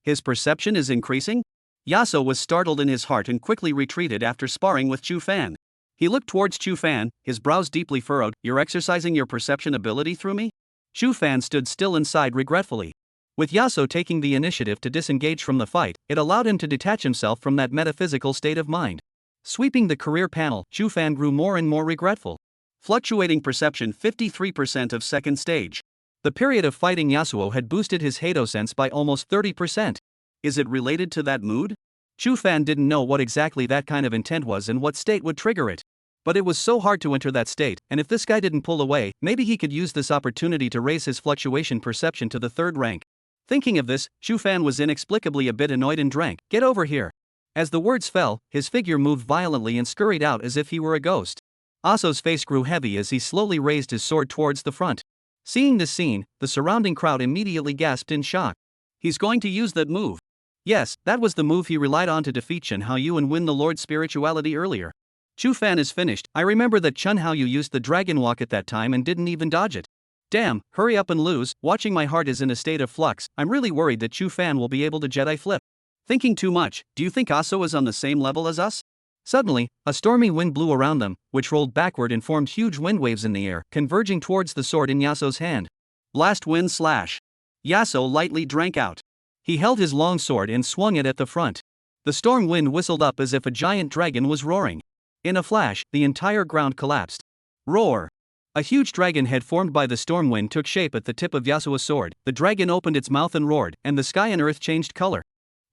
His perception is increasing? Yaso was startled in his heart and quickly retreated after sparring with Chu Fan. He looked towards Chu Fan, his brows deeply furrowed. You're exercising your perception ability through me? Chu Fan stood still inside regretfully. With Yaso taking the initiative to disengage from the fight, it allowed him to detach himself from that metaphysical state of mind. Sweeping the career panel, Chu Fan grew more and more regretful. Fluctuating perception 53% of second stage. The period of fighting Yasuo had boosted his Hado sense by almost 30%. Is it related to that mood? Chu Fan didn't know what exactly that kind of intent was and what state would trigger it. But it was so hard to enter that state, and if this guy didn't pull away, maybe he could use this opportunity to raise his fluctuation perception to the third rank. Thinking of this, Chu Fan was inexplicably a bit annoyed and drank. Get over here. As the words fell, his figure moved violently and scurried out as if he were a ghost. Yaso's face grew heavy as he slowly raised his sword towards the front. Seeing this scene, the surrounding crowd immediately gasped in shock. He's going to use that move. Yes, that was the move he relied on to defeat Chen Haoyu and win the Lord's spirituality earlier. Chu Fan is finished. I remember that Chen Haoyu used the dragon walk at that time and didn't even dodge it. Damn, hurry up and lose. Watching my heart is in a state of flux. I'm really worried that Chu Fan will be able to Jedi flip. Thinking too much. Do you think Yaso is on the same level as us? Suddenly, a stormy wind blew around them, which rolled backward and formed huge wind waves in the air, converging towards the sword in Yaso's hand. Blast wind slash. Yaso lightly drank out. He held his long sword and swung it at the front. The storm wind whistled up as if a giant dragon was roaring. In a flash, the entire ground collapsed. Roar! A huge dragon head formed by the storm wind took shape at the tip of Yasuo's sword. The dragon opened its mouth and roared, and the sky and earth changed color.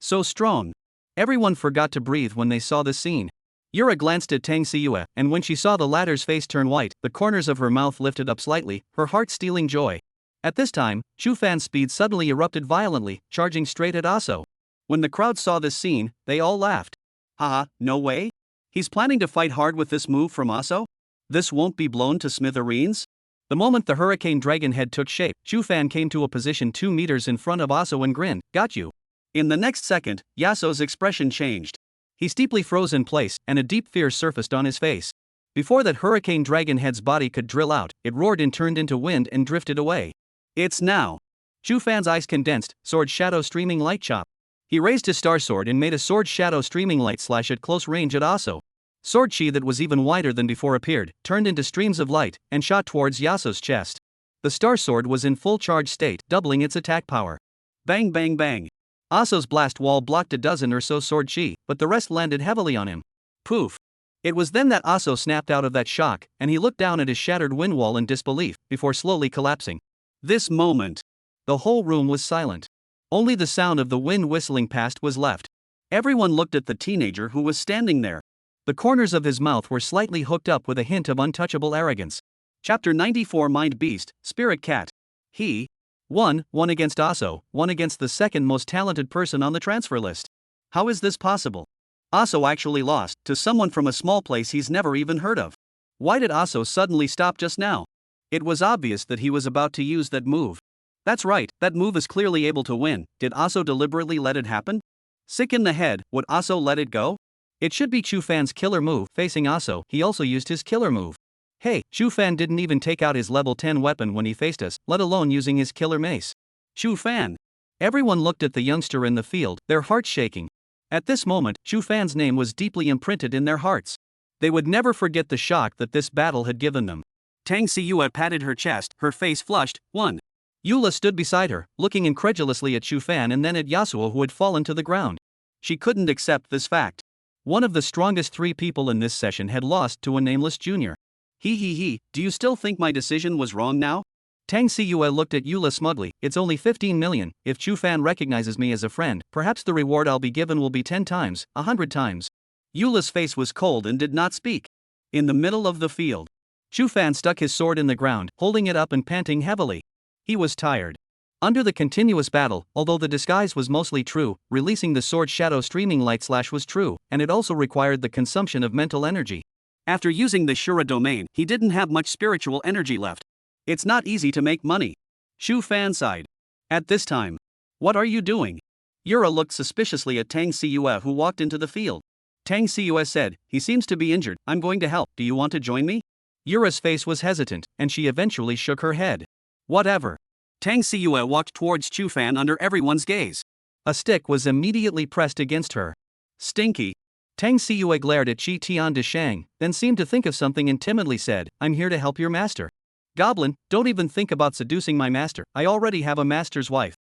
So strong. Everyone forgot to breathe when they saw this scene. Yura glanced at Tang Siyue, and when she saw the latter's face turn white, the corners of her mouth lifted up slightly, her heart stealing joy. At this time, Chu Fan's speed suddenly erupted violently, charging straight at Yaso. When the crowd saw this scene, they all laughed. Haha, no way? He's planning to fight hard with this move from Yaso? This won't be blown to smithereens? The moment the hurricane dragon head took shape, Chu Fan came to a position 2 meters in front of Yaso and grinned. Got you. In the next second, Yaso's expression changed. He steeply froze in place, and a deep fear surfaced on his face. Before that hurricane dragon head's body could drill out, it roared and turned into wind and drifted away. It's now. Chu Fan's eyes condensed, sword shadow streaming light chop. He raised his star sword and made a sword shadow streaming light slash at close range at Yaso. Sword chi that was even wider than before appeared, turned into streams of light, and shot towards Yaso's chest. The star sword was in full charge state, doubling its attack power. Bang bang bang. Yaso's blast wall blocked a dozen or so sword chi, but the rest landed heavily on him. Poof. It was then that Yaso snapped out of that shock, and he looked down at his shattered wind wall in disbelief, before slowly collapsing. This moment. The whole room was silent. Only the sound of the wind whistling past was left. Everyone looked at the teenager who was standing there. The corners of his mouth were slightly hooked up with a hint of untouchable arrogance. Chapter 94 Mind Beast, Spirit Cat. He won against Yaso, won against the second most talented person on the transfer list. How is this possible? Aso actually lost to someone from a small place he's never even heard of. Why did Aso suddenly stop just now? It was obvious that he was about to use that move. That's right, that move is clearly able to win. Did Aso deliberately let it happen? Sick in the head, would Aso let it go? It should be Chu Fan's killer move. Facing Aso, he also used his killer move. Hey, Chu Fan didn't even take out his level 10 weapon when he faced us, let alone using his killer mace. Chu Fan. Everyone looked at the youngster in the field, their hearts shaking. At this moment, Chu Fan's name was deeply imprinted in their hearts. They would never forget the shock that this battle had given them. Tang Siyue patted her chest, her face flushed. 1. Eula stood beside her, looking incredulously at Chu Fan and then at Yasuo, who had fallen to the ground. She couldn't accept this fact. One of the strongest 3 people in this session had lost to a nameless junior. He, do you still think my decision was wrong now? Tang Siyue looked at Eula smugly. It's only 15 million, if Chu Fan recognizes me as a friend, perhaps the reward I'll be given will be 10 times, 100 times. Eula's face was cold and did not speak. In the middle of the field, Chu Fan stuck his sword in the ground, holding it up and panting heavily. He was tired. Under the continuous battle, although the disguise was mostly true, releasing the sword shadow streaming light slash was true, and it also required the consumption of mental energy. After using the Shura domain, he didn't have much spiritual energy left. It's not easy to make money. Chu Fan sighed. At this time. What are you doing? Yura looked suspiciously at Tang Siyue, who walked into the field. Tang Siyue said, he seems to be injured, I'm going to help, do you want to join me? Yura's face was hesitant, and she eventually shook her head. Whatever. Tang Siyue walked towards Chu Fan under everyone's gaze. A stick was immediately pressed against her. Stinky. Tang Siyue glared at Chi Tian de Shang, then seemed to think of something and timidly said, I'm here to help your master. Goblin, don't even think about seducing my master, I already have a master's wife.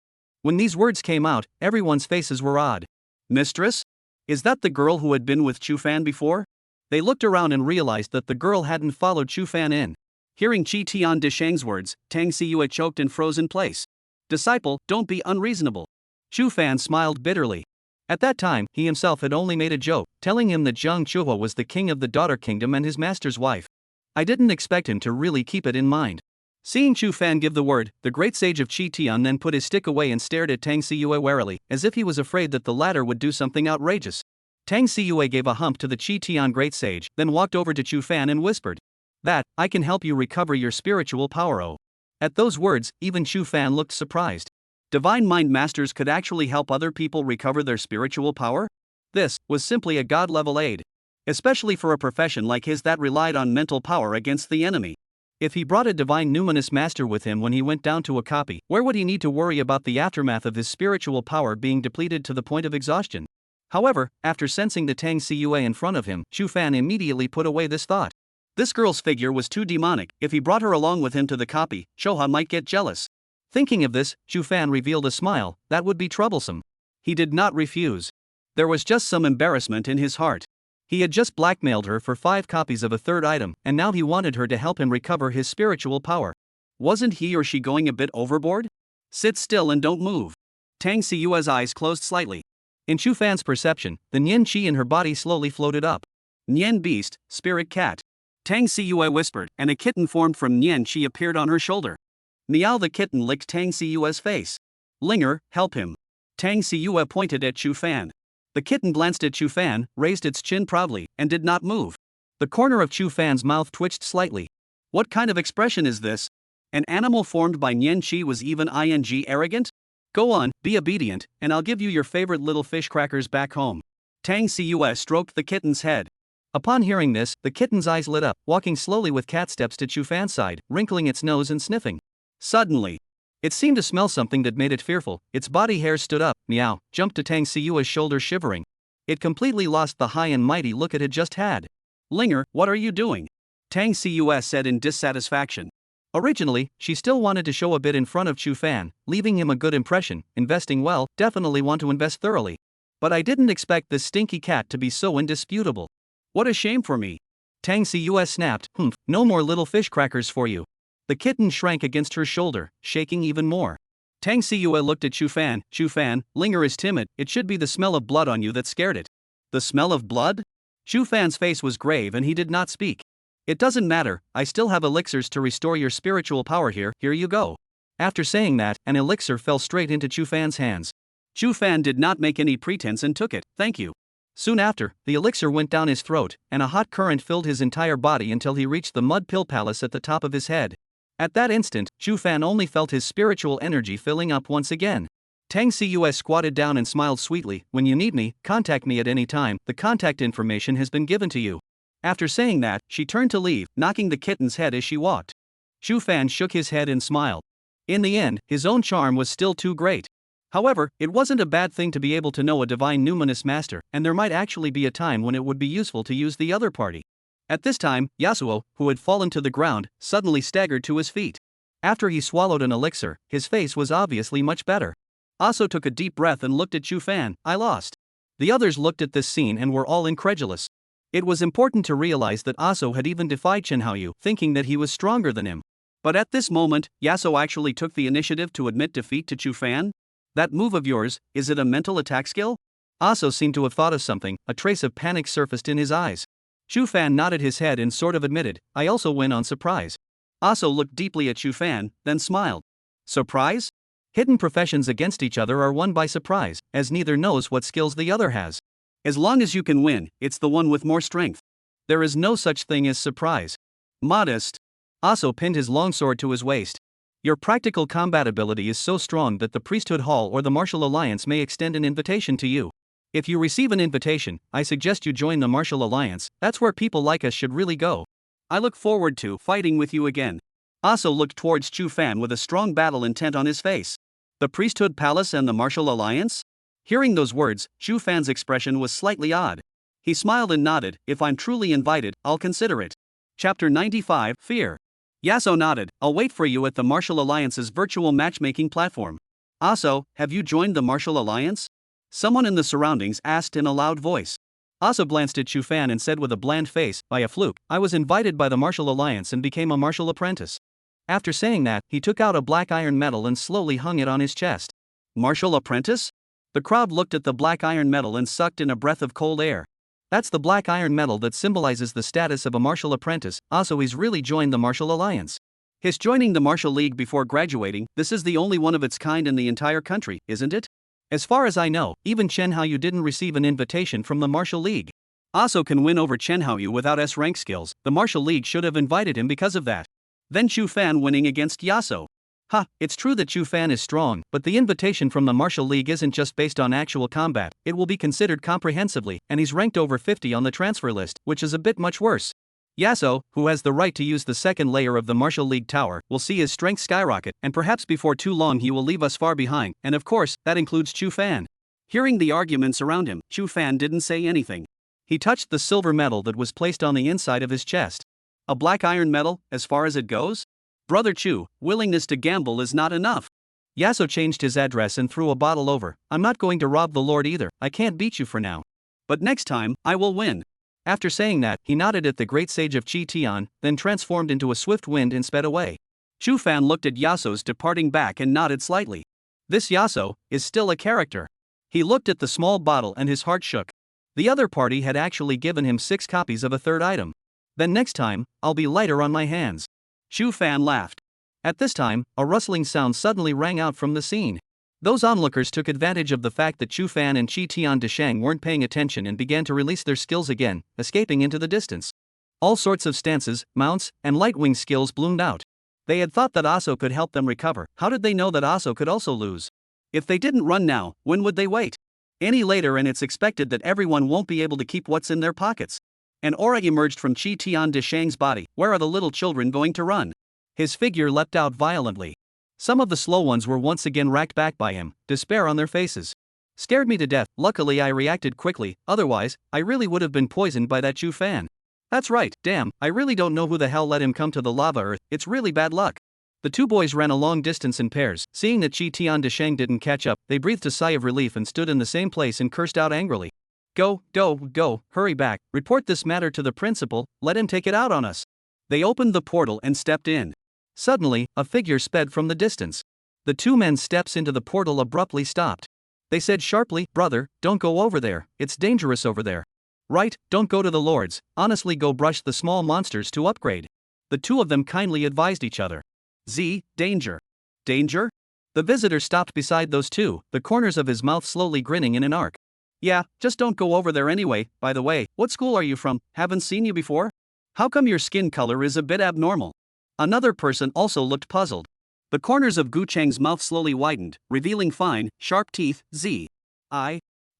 When these words came out, everyone's faces were odd. Mistress? Is that the girl who had been with Chu Fan before? They looked around and realized that the girl hadn't followed Chu Fan in. Hearing Chi Tian de Shang's words, Tang Siyue choked and froze in place. Disciple, don't be unreasonable. Chu Fan smiled bitterly. At that time, he himself had only made a joke, telling him that Jiang Chuho was the king of the Daughter Kingdom and his master's wife. I didn't expect him to really keep it in mind. Seeing Chu Fan give the word, the great sage of Chi Tian then put his stick away and stared at Tang Siyue warily, as if he was afraid that the latter would do something outrageous. Tang Siyue gave a hump to the Chi Tian great sage, then walked over to Chu Fan and whispered, that, I can help you recover your spiritual power. Oh. At those words, even Chu Fan looked surprised. Divine Mind Masters could actually help other people recover their spiritual power? This was simply a god-level aid. Especially for a profession like his that relied on mental power against the enemy. If he brought a divine numinous master with him when he went down to a copy, where would he need to worry about the aftermath of his spiritual power being depleted to the point of exhaustion? However, after sensing the Tang Siyue in front of him, Chu Fan immediately put away this thought. This girl's figure was too demonic. If he brought her along with him to the copy, Chuho might get jealous. Thinking of this, Chu Fan revealed a smile. That would be troublesome. He did not refuse. There was just some embarrassment in his heart. He had just blackmailed her for 5 copies of a third item, and now he wanted her to help him recover his spiritual power. Wasn't he or she going a bit overboard? Sit still and don't move. Tang Siyue's eyes closed slightly. In Chu Fan's perception, the Nian Qi in her body slowly floated up. Nian beast, spirit cat. Tang Siyue whispered, and a kitten formed from Nian Qi appeared on her shoulder. Meow the kitten licked Tang Siyue's face. Linger, help him. Tang Siyue pointed at Chu Fan. The kitten glanced at Chu Fan, raised its chin proudly, and did not move. The corner of Chu Fan's mouth twitched slightly. What kind of expression is this? An animal formed by Nian Qi was even ing arrogant? Go on, be obedient, and I'll give you your favorite little fish crackers back home. Tang Siyue stroked the kitten's head. Upon hearing this, the kitten's eyes lit up, walking slowly with cat steps to Chu Fan's side, wrinkling its nose and sniffing. Suddenly, it seemed to smell something that made it fearful. Its body hairs stood up, meow, jumped to Tang Siyue's shoulder shivering. It completely lost the high and mighty look it had just had. Linger, what are you doing? Tang Siyue said in dissatisfaction. Originally, she still wanted to show a bit in front of Chu Fan, leaving him a good impression, investing well, definitely want to invest thoroughly. But I didn't expect this stinky cat to be so indisputable. What a shame for me. Tang Siyue snapped, no more little fish crackers for you. The kitten shrank against her shoulder, shaking even more. Tang Siyue looked at Chu Fan. Chu Fan, Linger is timid, it should be the smell of blood on you that scared it. The smell of blood? Chu Fan's face was grave and he did not speak. It doesn't matter, I still have elixirs to restore your spiritual power here you go. After saying that, an elixir fell straight into Chu Fan's hands. Chu Fan did not make any pretense and took it. Thank you. Soon after, the elixir went down his throat, and a hot current filled his entire body until he reached the mud pill palace at the top of his head. At that instant, Chu Fan only felt his spiritual energy filling up once again. Tang Cus squatted down and smiled sweetly. When you need me, contact me at any time, the contact information has been given to you. After saying that, she turned to leave, knocking the kitten's head as she walked. Chu Fan shook his head and smiled. In the end, his own charm was still too great. However, it wasn't a bad thing to be able to know a divine numinous master, and there might actually be a time when it would be useful to use the other party. At this time, Yasuo, who had fallen to the ground, suddenly staggered to his feet. After he swallowed an elixir, his face was obviously much better. Aso took a deep breath and looked at Chu Fan. I lost. The others looked at this scene and were all incredulous. It was important to realize that Aso had even defied Chen Haoyu, thinking that he was stronger than him. But at this moment, Yaso actually took the initiative to admit defeat to Chu Fan? That move of yours, is it a mental attack skill? Aso seemed to have thought of something, a trace of panic surfaced in his eyes. Chu Fan nodded his head and sort of admitted, I also win on surprise. Aso looked deeply at Chu Fan, then smiled. Surprise? Hidden professions against each other are won by surprise, as neither knows what skills the other has. As long as you can win, it's the one with more strength. There is no such thing as surprise. Modest. Aso pinned his longsword to his waist. Your practical combat ability is so strong that the priesthood hall or the martial alliance may extend an invitation to you. If you receive an invitation, I suggest you join the martial alliance. That's where people like us should really go. I look forward to fighting with you again. Aso looked towards Chu Fan with a strong battle intent on his face. The priesthood palace and the martial alliance? Hearing those words, Chu Fan's expression was slightly odd. He smiled and nodded. If I'm truly invited, I'll consider it. Chapter 95, Fear. Yaso nodded. I'll wait for you at the Martial Alliance's virtual matchmaking platform. Aso, have you joined the Martial Alliance? Someone in the surroundings asked in a loud voice. Aso glanced at Chu Fan and said with a bland face, by a fluke, I was invited by the Martial Alliance and became a martial apprentice. After saying that, he took out a black iron medal and slowly hung it on his chest. Martial apprentice? The crowd looked at the black iron medal and sucked in a breath of cold air. That's the black iron medal that symbolizes the status of a martial apprentice. Aso he's really joined the Martial Alliance. He's joining the Martial League before graduating. This is the only one of its kind in the entire country, isn't it? As far as I know, even Chen Haoyu didn't receive an invitation from the Martial League. Aso can win over Chen Haoyu without S-rank skills. The Martial League should have invited him because of that. Then Chu Fan winning against Yaso. It's true that Chu Fan is strong, but the invitation from the Martial League isn't just based on actual combat, it will be considered comprehensively, and he's ranked over 50 on the transfer list, which is a bit much worse. Yaso, who has the right to use the second layer of the Martial League tower, will see his strength skyrocket, and perhaps before too long he will leave us far behind, and of course, that includes Chu Fan. Hearing the arguments around him, Chu Fan didn't say anything. He touched the silver medal that was placed on the inside of his chest. A black iron medal, as far as it goes? Brother Chu, willingness to gamble is not enough. Yaso changed his address and threw a bottle over. I'm not going to rob the Lord either, I can't beat you for now. But next time, I will win. After saying that, he nodded at the great sage of Chi Tian, then transformed into a swift wind and sped away. Chu Fan looked at Yaso's departing back and nodded slightly. This Yaso is still a character. He looked at the small bottle and his heart shook. The other party had actually given him 6 copies of a third item. Then next time, I'll be lighter on my hands. Chu Fan laughed. At this time, a rustling sound suddenly rang out from the scene. Those onlookers took advantage of the fact that Chu Fan and Chi Tian Deshang weren't paying attention and began to release their skills again, escaping into the distance. All sorts of stances, mounts, and light-wing skills bloomed out. They had thought that Aso could help them recover. How did they know that Aso could also lose? If they didn't run now, when would they wait? Any later and it's expected that everyone won't be able to keep what's in their pockets. An aura emerged from Chi Tian Deshang's body. Where are the little children going to run? His figure leapt out violently. Some of the slow ones were once again racked back by him, despair on their faces. Scared me to death. Luckily I reacted quickly, otherwise, I really would have been poisoned by that Chu Fan. That's right, damn, I really don't know who the hell let him come to the lava earth, it's really bad luck. The two boys ran a long distance in pairs. Seeing that Chi Tian Deshang didn't catch up, they breathed a sigh of relief and stood in the same place and cursed out angrily. Go, hurry back, report this matter to the principal, let him take it out on us. They opened the portal and stepped in. Suddenly, a figure sped from the distance. The two men's steps into the portal abruptly stopped. They said sharply, brother, don't go over there, it's dangerous over there. Right, don't go to the lords, honestly go brush the small monsters to upgrade. The two of them kindly advised each other. Danger. Danger? The visitor stopped beside those two, the corners of his mouth slowly grinning in an arc. Yeah, just don't go over there anyway. By the way, what school are you from? Haven't seen you before? How come your skin color is a bit abnormal? Another person also looked puzzled. The corners of Gu Cheng's mouth slowly widened, revealing fine, sharp teeth.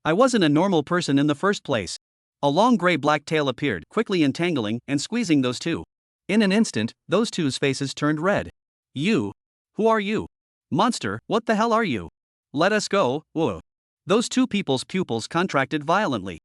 I wasn't a normal person in the first place. A long gray-black tail appeared, quickly entangling and squeezing those two. In an instant, those two's faces turned red. You? Who are you? Monster, what the hell are you? Let us go. Whoa. Those two people's pupils contracted violently.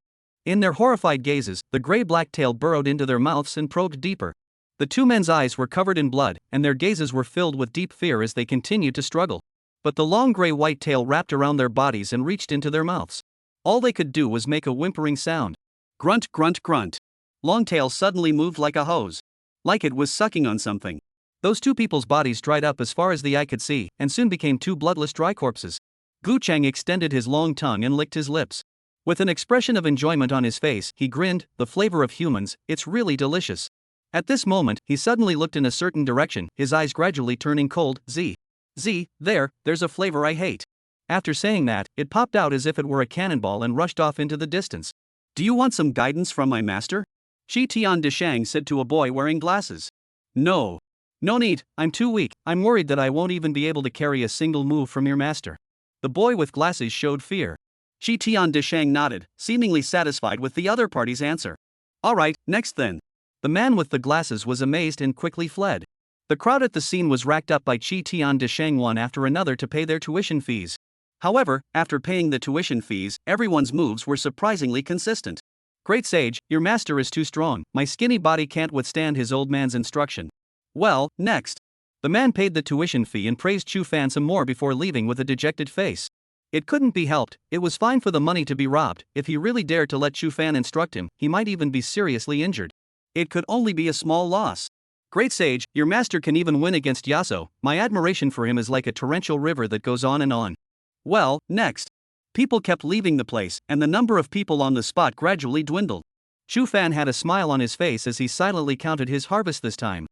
In their horrified gazes, the gray-black tail burrowed into their mouths and probed deeper. The two men's eyes were covered in blood, and their gazes were filled with deep fear as they continued to struggle. But the long gray-white tail wrapped around their bodies and reached into their mouths. All they could do was make a whimpering sound. Grunt, grunt, grunt. Longtail suddenly moved like a hose. Like it was sucking on something. Those two people's bodies dried up as far as the eye could see, and soon became two bloodless dry corpses. Gu Cheng extended his long tongue and licked his lips. With an expression of enjoyment on his face, he grinned, the flavor of humans, it's really delicious. At this moment, he suddenly looked in a certain direction, his eyes gradually turning cold. There's a flavor I hate. After saying that, it popped out as if it were a cannonball and rushed off into the distance. Do you want some guidance from my master? Shi Tian Deshang said to a boy wearing glasses. No. No need, I'm too weak, I'm worried that I won't even be able to carry a single move from your master. The boy with glasses showed fear. Shi Tian Deshang nodded, seemingly satisfied with the other party's answer. Alright, next then. The man with the glasses was amazed and quickly fled. The crowd at the scene was racked up by Shi Tian Deshang one after another to pay their tuition fees. However, after paying the tuition fees, everyone's moves were surprisingly consistent. Great sage, your master is too strong, my skinny body can't withstand his old man's instruction. Well, next. The man paid the tuition fee and praised Chu Fan some more before leaving with a dejected face. It couldn't be helped, it was fine for the money to be robbed. If he really dared to let Chu Fan instruct him, he might even be seriously injured. It could only be a small loss. Great sage, your master can even win against Yaso, my admiration for him is like a torrential river that goes on and on. Well, next. People kept leaving the place, and the number of people on the spot gradually dwindled. Chu Fan had a smile on his face as he silently counted his harvest this time.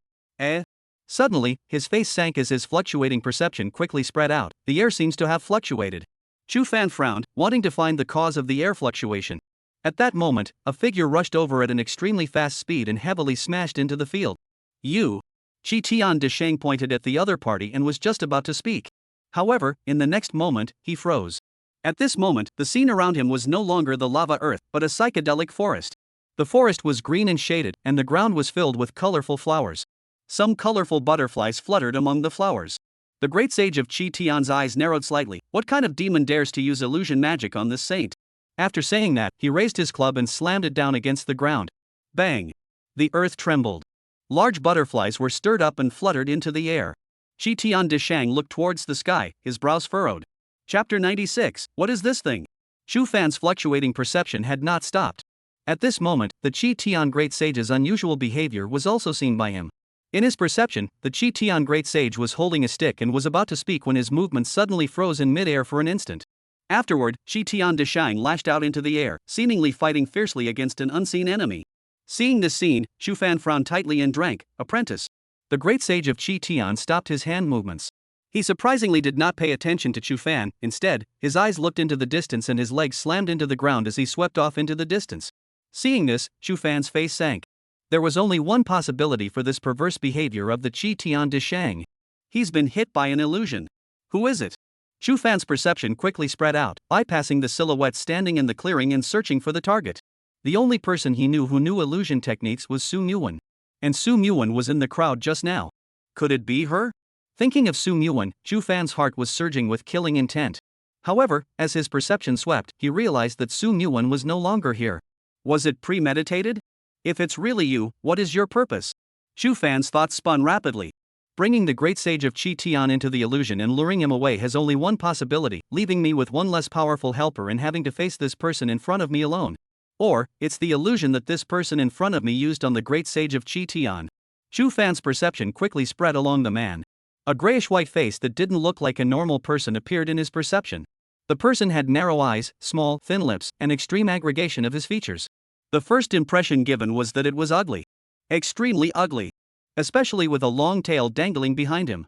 Suddenly, his face sank as his fluctuating perception quickly spread out. The air seems to have fluctuated. Chu Fan frowned, wanting to find the cause of the air fluctuation. At that moment, a figure rushed over at an extremely fast speed and heavily smashed into the field. You. Shi Tian Deshang pointed at the other party and was just about to speak. However, in the next moment, he froze. At this moment, the scene around him was no longer the lava earth, but a psychedelic forest. The forest was green and shaded, and the ground was filled with colorful flowers. Some colorful butterflies fluttered among the flowers. The great sage of Shi Tian's eyes narrowed slightly. What kind of demon dares to use illusion magic on this saint? After saying that, he raised his club and slammed it down against the ground. Bang! The earth trembled. Large butterflies were stirred up and fluttered into the air. Shi Tian Deshang looked towards the sky, his brows furrowed. Chapter 96, What is this thing? Chu Fan's fluctuating perception had not stopped. At this moment, the Shi Tian Great Sage's unusual behavior was also seen by him. In his perception, the Shi Tian Great Sage was holding a stick and was about to speak when his movements suddenly froze in mid-air for an instant. Afterward, Shi Tian Deshang lashed out into the air, seemingly fighting fiercely against an unseen enemy. Seeing this scene, Chu Fan frowned tightly and drank. Apprentice. The Great Sage of Shi Tian stopped his hand movements. He surprisingly did not pay attention to Chu Fan. Instead, his eyes looked into the distance and his legs slammed into the ground as he swept off into the distance. Seeing this, Chu Fan's face sank. There was only one possibility for this perverse behavior of the Shi Tian Deshang. He's been hit by an illusion. Who is it? Chu Fan's perception quickly spread out, bypassing the silhouette standing in the clearing and searching for the target. The only person he knew who knew illusion techniques was Su Muwan. And Su Muwan was in the crowd just now. Could it be her? Thinking of Su Muwan, Chu Fan's heart was surging with killing intent. However, as his perception swept, he realized that Su Muwan was no longer here. Was it premeditated? If it's really you, what is your purpose? Chu Fan's thoughts spun rapidly. Bringing the great sage of Shi Tian into the illusion and luring him away has only one possibility, leaving me with one less powerful helper and having to face this person in front of me alone. Or, it's the illusion that this person in front of me used on the great sage of Shi Tian. Chu Fan's perception quickly spread along the man. A grayish-white face that didn't look like a normal person appeared in his perception. The person had narrow eyes, small, thin lips, and extreme aggregation of his features. The first impression given was that it was ugly. Extremely ugly. Especially with a long tail dangling behind him.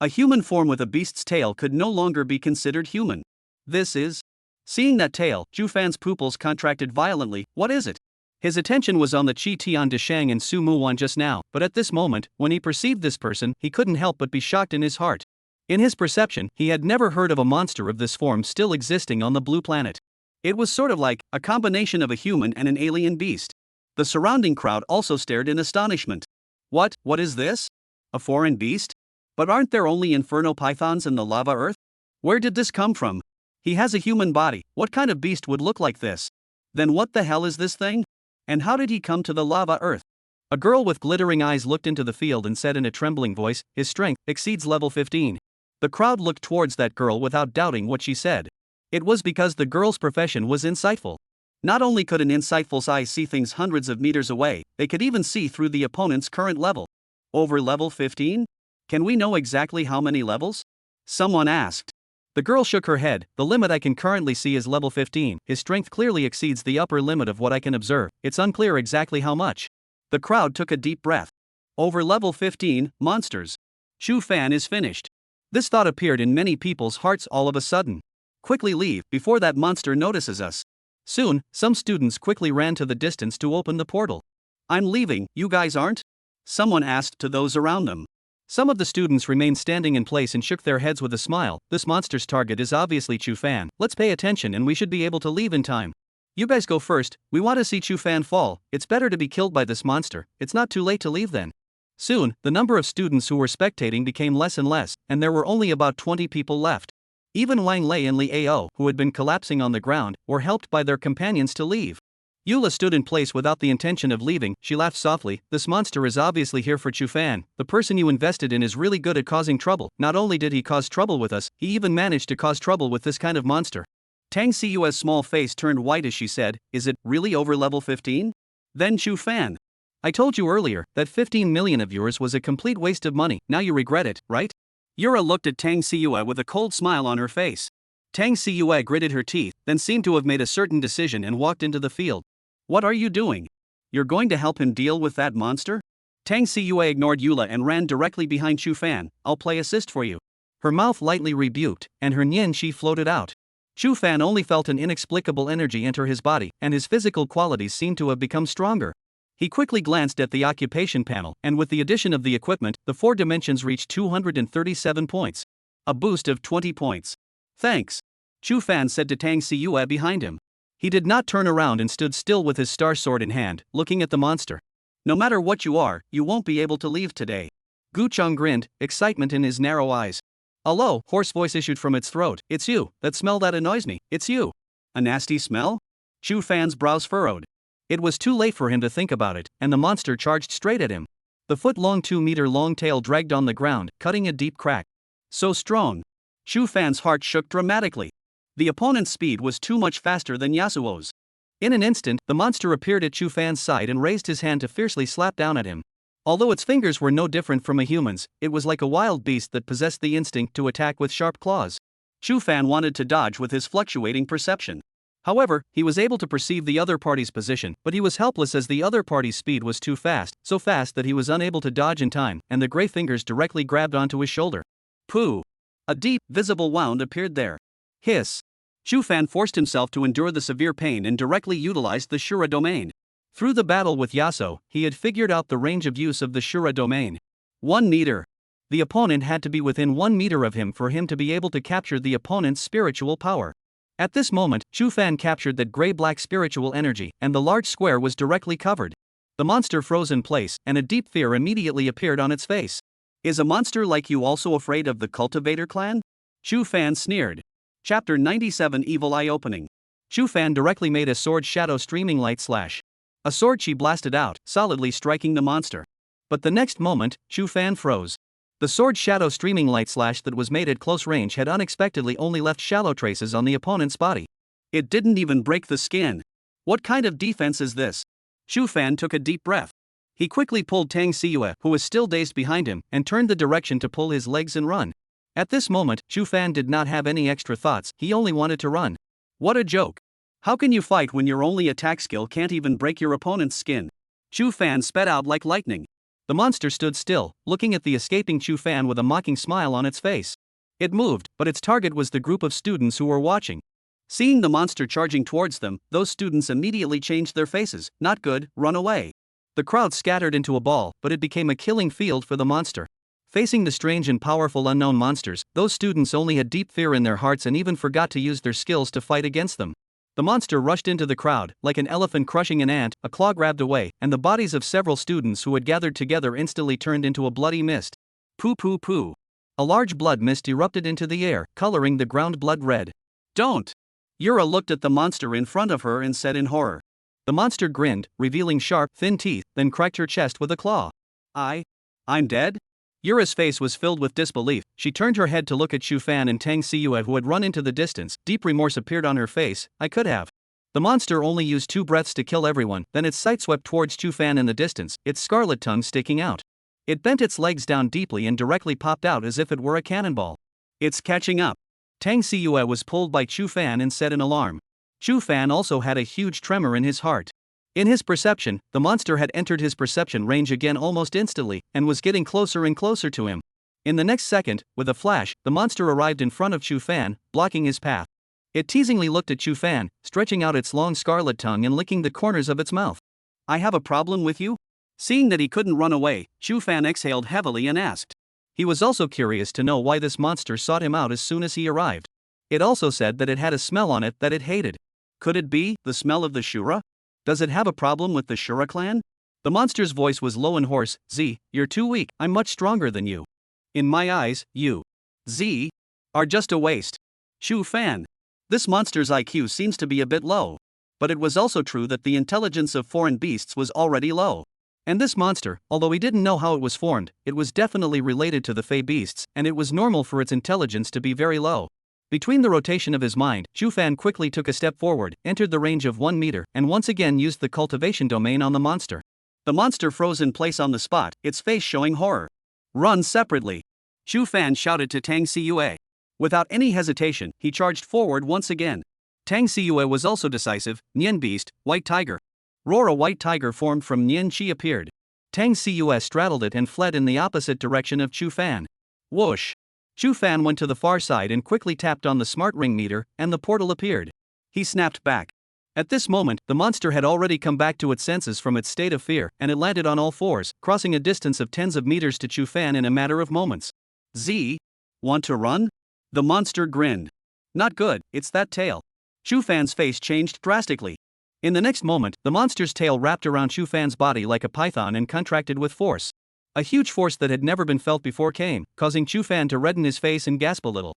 A human form with a beast's tail could no longer be considered human. This is. Seeing that tail, Chu Fan's pupils contracted violently. What is it? His attention was on the Chi Tian de Shang and Su Muwan just now, but at this moment, when he perceived this person, he couldn't help but be shocked in his heart. In his perception, he had never heard of a monster of this form still existing on the blue planet. It was sort of like a combination of a human and an alien beast. The surrounding crowd also stared in astonishment. What is this? A foreign beast? But aren't there only inferno pythons in the lava earth? Where did this come from? He has a human body. What kind of beast would look like this? Then what the hell is this thing? And how did he come to the lava earth? A girl with glittering eyes looked into the field and said in a trembling voice, his strength exceeds level 15. The crowd looked towards that girl without doubting what she said. It was because the girl's profession was insightful. Not only could an insightful eye see things hundreds of meters away, they could even see through the opponent's current level. Over level 15? Can we know exactly how many levels? Someone asked. The girl shook her head. The limit I can currently see is level 15. His strength clearly exceeds the upper limit of what I can observe. It's unclear exactly how much. The crowd took a deep breath. Over level 15, monsters. Chu Fan is finished. This thought appeared in many people's hearts all of a sudden. Quickly leave before that monster notices us. Soon, some students quickly ran to the distance to open the portal. I'm leaving, you guys aren't? Someone asked to those around them. Some of the students remained standing in place and shook their heads with a smile. This monster's target is obviously Chu Fan. Let's pay attention and we should be able to leave in time. You guys go first, we want to see Chu Fan fall. It's better to be killed by this monster. It's not too late to leave then. Soon, the number of students who were spectating became less and less, and there were only about 20 people left. Even Wang Lei and Li Ao, who had been collapsing on the ground, were helped by their companions to leave. Eula stood in place without the intention of leaving. She laughed softly. This monster is obviously here for Chu Fan. The person you invested in is really good at causing trouble. Not only did he cause trouble with us, he even managed to cause trouble with this kind of monster. Tang Siyue's small face turned white as she said, is it really over level 15? Then Chu Fan. I told you earlier that 15 million of yours was a complete waste of money. Now you regret it, right? Yura looked at Tang Siyue with a cold smile on her face. Tang Siyue gritted her teeth, then seemed to have made a certain decision and walked into the field. What are you doing? You're going to help him deal with that monster? Tang Siyue ignored Eula and ran directly behind Chu Fan. I'll play assist for you. Her mouth lightly rebuked, and her nian shi floated out. Chu Fan only felt an inexplicable energy enter his body, and his physical qualities seemed to have become stronger. He quickly glanced at the occupation panel, and with the addition of the equipment, the 4 dimensions reached 237 points. A boost of 20 points. Thanks. Chu Fan said to Tang Siyue behind him. He did not turn around and stood still with his star sword in hand, looking at the monster. No matter what you are, you won't be able to leave today. Gu Cheng grinned, excitement in his narrow eyes. A low, hoarse voice issued from its throat. It's you, that smell that annoys me, it's you. A nasty smell? Chu Fan's brows furrowed. It was too late for him to think about it, and the monster charged straight at him. The foot-long 2-meter-long tail dragged on the ground, cutting a deep crack. So strong. Chu Fan's heart shook dramatically. The opponent's speed was too much faster than Yasuo's. In an instant, the monster appeared at Chu Fan's side and raised his hand to fiercely slap down at him. Although its fingers were no different from a human's, it was like a wild beast that possessed the instinct to attack with sharp claws. Chu Fan wanted to dodge with his fluctuating perception. However, he was able to perceive the other party's position, but he was helpless as the other party's speed was too fast, so fast that he was unable to dodge in time, and the gray fingers directly grabbed onto his shoulder. Pooh! A deep, visible wound appeared there. Hiss! Chu Fan forced himself to endure the severe pain and directly utilized the Shura domain. Through the battle with Yaso, he had figured out the range of use of the Shura domain. 1 meter. The opponent had to be within 1 meter of him for him to be able to capture the opponent's spiritual power. At this moment, Chu Fan captured that gray-black spiritual energy, and the large square was directly covered. The monster froze in place, and a deep fear immediately appeared on its face. Is a monster like you also afraid of the Cultivator clan? Chu Fan sneered. Chapter 97 Evil Eye Opening. Chu Fan directly made a sword shadow streaming light slash. A sword she blasted out, solidly striking the monster. But the next moment, Chu Fan froze. The sword shadow streaming light slash that was made at close range had unexpectedly only left shallow traces on the opponent's body. It didn't even break the skin. What kind of defense is this? Chu Fan took a deep breath. He quickly pulled Tang Siyue, who was still dazed behind him, and turned the direction to pull his legs and run. At this moment, Chu Fan did not have any extra thoughts, he only wanted to run. What a joke. How can you fight when your only attack skill can't even break your opponent's skin? Chu Fan sped out like lightning. The monster stood still, looking at the escaping Chu Fan with a mocking smile on its face. It moved, but its target was the group of students who were watching. Seeing the monster charging towards them, those students immediately changed their faces. Not good, run away. The crowd scattered into a ball, but it became a killing field for the monster. Facing the strange and powerful unknown monsters, those students only had deep fear in their hearts and even forgot to use their skills to fight against them. The monster rushed into the crowd, like an elephant crushing an ant, a claw grabbed away, and the bodies of several students who had gathered together instantly turned into a bloody mist. Poo poo poo. A large blood mist erupted into the air, coloring the ground blood red. Don't! Yura looked at the monster in front of her and said in horror. The monster grinned, revealing sharp, thin teeth, then cracked her chest with a claw. I'm dead? Yura's face was filled with disbelief. She turned her head to look at Chu Fan and Tang Siyue who had run into the distance. Deep remorse appeared on her face. I could have. The monster only used 2 breaths to kill everyone, then its sight swept towards Chu Fan in the distance, its scarlet tongue sticking out. It bent its legs down deeply and directly popped out as if it were a cannonball. It's catching up. Tang Siyue was pulled by Chu Fan and said in alarm. Chu Fan also had a huge tremor in his heart. In his perception, the monster had entered his perception range again almost instantly, and was getting closer and closer to him. In the next second, with a flash, the monster arrived in front of Chu Fan, blocking his path. It teasingly looked at Chu Fan, stretching out its long scarlet tongue and licking the corners of its mouth. I have a problem with you? Seeing that he couldn't run away, Chu Fan exhaled heavily and asked. He was also curious to know why this monster sought him out as soon as he arrived. It also said that it had a smell on it that it hated. Could it be the smell of the Shura? Does it have a problem with the Shura clan? The monster's voice was low and hoarse. You're too weak, I'm much stronger than you. In my eyes, you, are just a waste. Chu Fan. This monster's IQ seems to be a bit low. But it was also true that the intelligence of foreign beasts was already low. And this monster, although he didn't know how it was formed, it was definitely related to the Fey beasts, and it was normal for its intelligence to be very low. Between the rotation of his mind, Chu Fan quickly took a step forward, entered the range of 1 meter, and once again used the cultivation domain on the monster. The monster froze in place on the spot, its face showing horror. Run separately. Chu Fan shouted to Tang Siyue. Without any hesitation, he charged forward once again. Tang Siyue was also decisive. Nian Beast, White Tiger. Roar. A white tiger formed from Nian Chi appeared. Tang Siyue straddled it and fled in the opposite direction of Chu Fan. Whoosh! Chu Fan went to the far side and quickly tapped on the smart ring meter, and the portal appeared. He snapped back. At this moment, the monster had already come back to its senses from its state of fear, and it landed on all fours, crossing a distance of tens of meters to Chu Fan in a matter of moments. Want to run? The monster grinned. Not good, it's that tail. Chu Fan's face changed drastically. In the next moment, the monster's tail wrapped around Chu Fan's body like a python and contracted with force. A huge force that had never been felt before came, causing Chu Fan to redden his face and gasp a little.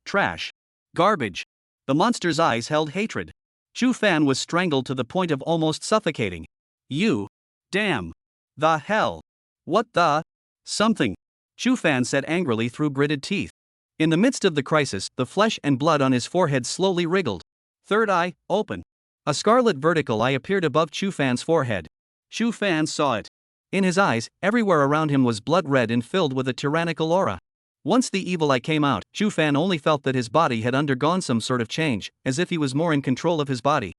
Trash, garbage. The monster's eyes held hatred. Chu Fan was strangled to the point of almost suffocating. You. Damn. The hell. What the? Something. Chu Fan said angrily through gritted teeth. In the midst of the crisis, the flesh and blood on his forehead slowly wriggled. Third eye, open. A scarlet vertical eye appeared above Chu Fan's forehead. Chu Fan saw it. In his eyes, everywhere around him was blood red and filled with a tyrannical aura. Once the evil eye came out, Chu Fan only felt that his body had undergone some sort of change, as if he was more in control of his body.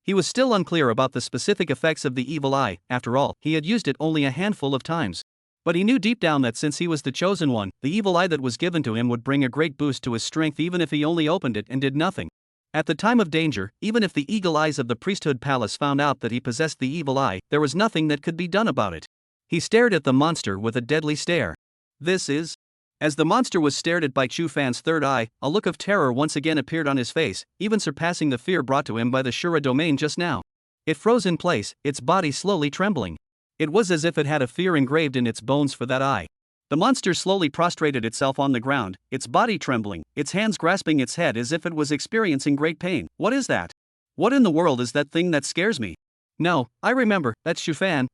He was still unclear about the specific effects of the evil eye. After all, he had used it only a handful of times. But he knew deep down that since he was the chosen one, the evil eye that was given to him would bring a great boost to his strength even if he only opened it and did nothing. At the time of danger, even if the eagle eyes of the priesthood palace found out that he possessed the evil eye, there was nothing that could be done about it. He stared at the monster with a deadly stare. This is. As the monster was stared at by Chu Fan's third eye, a look of terror once again appeared on his face, even surpassing the fear brought to him by the Shura domain just now. It froze in place, its body slowly trembling. It was as if it had a fear engraved in its bones for that eye. The monster slowly prostrated itself on the ground, its body trembling, its hands grasping its head as if it was experiencing great pain. What is that? What in the world is that thing that scares me? No, I remember, that's Chu Fan,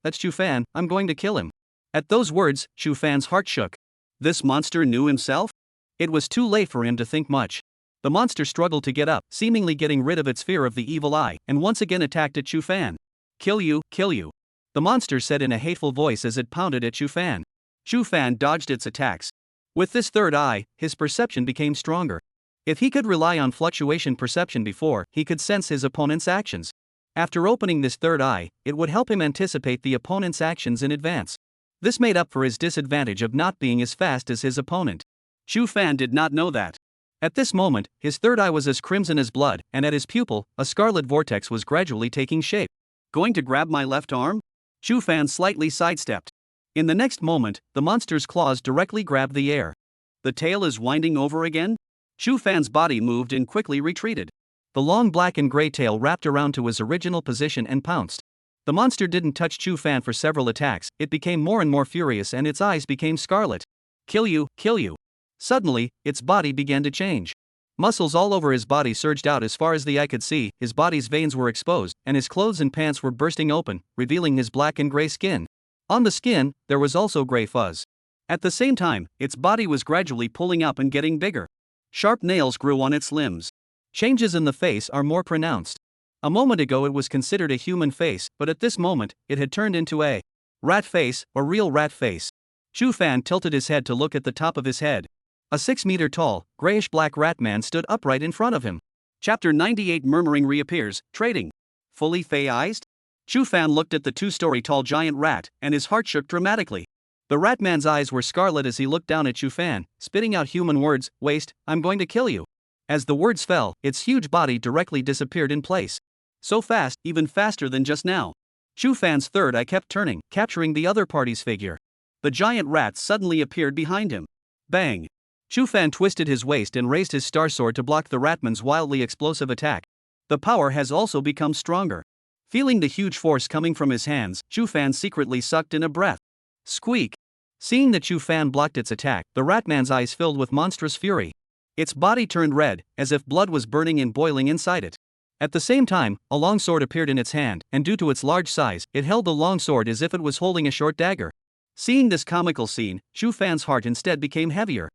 I'm going to kill him. At those words, Chu Fan's heart shook. This monster knew himself? It was too late for him to think much. The monster struggled to get up, seemingly getting rid of its fear of the evil eye, and once again attacked at Chu Fan. Kill you. The monster said in a hateful voice as it pounded at Chu Fan. Chu Fan dodged its attacks. With this third eye, his perception became stronger. If he could rely on fluctuation perception before, he could sense his opponent's actions. After opening this third eye, it would help him anticipate the opponent's actions in advance. This made up for his disadvantage of not being as fast as his opponent. Chu Fan did not know that. At this moment, his third eye was as crimson as blood, and at his pupil, a scarlet vortex was gradually taking shape. Going to grab my left arm? Chu Fan slightly sidestepped. In the next moment, the monster's claws directly grabbed the air. The tail is winding over again? Chu Fan's body moved and quickly retreated. The long black and gray tail wrapped around to his original position and pounced. The monster didn't touch Chu Fan for several attacks, it became more and more furious and its eyes became scarlet. Kill you, kill you. Suddenly, its body began to change. Muscles all over his body surged out as far as the eye could see, his body's veins were exposed, and his clothes and pants were bursting open, revealing his black and gray skin. On the skin, there was also gray fuzz. At the same time, its body was gradually pulling up and getting bigger. Sharp nails grew on its limbs. Changes in the face are more pronounced. A moment ago it was considered a human face, but at this moment, it had turned into a rat face, or real rat face. Chu Fan tilted his head to look at the top of his head. A 6-meter-tall, grayish-black rat man stood upright in front of him. Chapter 98 Murmuring reappears, trading. Fully fey-ized? Chu Fan looked at the 2-story-tall giant rat, and his heart shook dramatically. The rat man's eyes were scarlet as he looked down at Chu Fan, spitting out human words, "Waste, I'm going to kill you." As the words fell, its huge body directly disappeared in place. So fast, even faster than just now. Chu Fan's third eye kept turning, capturing the other party's figure. The giant rat suddenly appeared behind him. Bang! Chu Fan twisted his waist and raised his star sword to block the ratman's wildly explosive attack. The power has also become stronger. Feeling the huge force coming from his hands, Chu Fan secretly sucked in a breath. Squeak! Seeing that Chu Fan blocked its attack, the ratman's eyes filled with monstrous fury. Its body turned red, as if blood was burning and boiling inside it. At the same time, a long sword appeared in its hand, and due to its large size, it held the long sword as if it was holding a short dagger. Seeing this comical scene, Chu Fan's heart instead became heavier.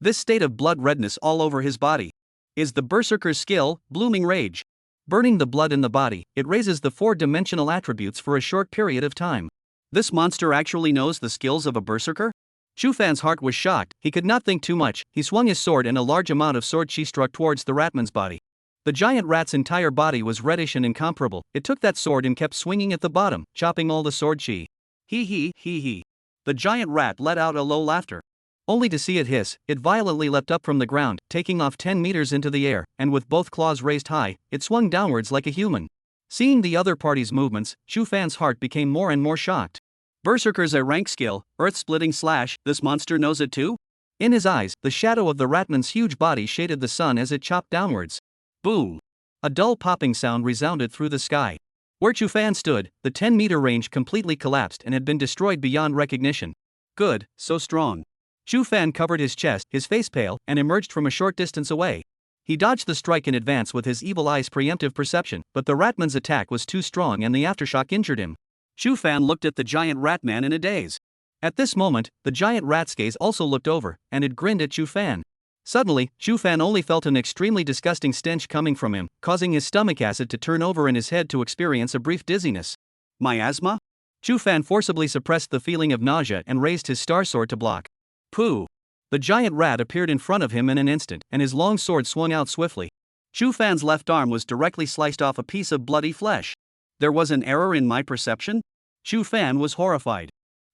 This state of blood redness all over his body is the berserker's skill, Blooming Rage. Burning the blood in the body, it raises the 4-dimensional attributes for a short period of time. This monster actually knows the skills of a berserker? Chu Fan's heart was shocked, he could not think too much, he swung his sword and a large amount of sword chi struck towards the ratman's body. The giant rat's entire body was reddish and incomparable, it took that sword and kept swinging at the bottom, chopping all the sword chi. Hee hee, hee hee. The giant rat let out a low laughter. Only to see it hiss, it violently leapt up from the ground, taking off 10 meters into the air, and with both claws raised high, it swung downwards like a human. Seeing the other party's movements, Chu Fan's heart became more and more shocked. Berserker's a rank skill, earth-splitting slash, this monster knows it too? In his eyes, the shadow of the ratman's huge body shaded the sun as it chopped downwards. Boom! A dull popping sound resounded through the sky. Where Chu Fan stood, the 10-meter range completely collapsed and had been destroyed beyond recognition. Good, so strong. Chu Fan covered his chest, his face pale, and emerged from a short distance away. He dodged the strike in advance with his evil eye's preemptive perception, but the ratman's attack was too strong and the aftershock injured him. Chu Fan looked at the giant ratman in a daze. At this moment, the giant rat's gaze also looked over, and it grinned at Chu Fan. Suddenly, Chu Fan only felt an extremely disgusting stench coming from him, causing his stomach acid to turn over in his head to experience a brief dizziness. Miasma? Chu Fan forcibly suppressed the feeling of nausea and raised his star sword to block. Pooh! The giant rat appeared in front of him in an instant, and his long sword swung out swiftly. Chu Fan's left arm was directly sliced off a piece of bloody flesh. There was an error in my perception? Chu Fan was horrified.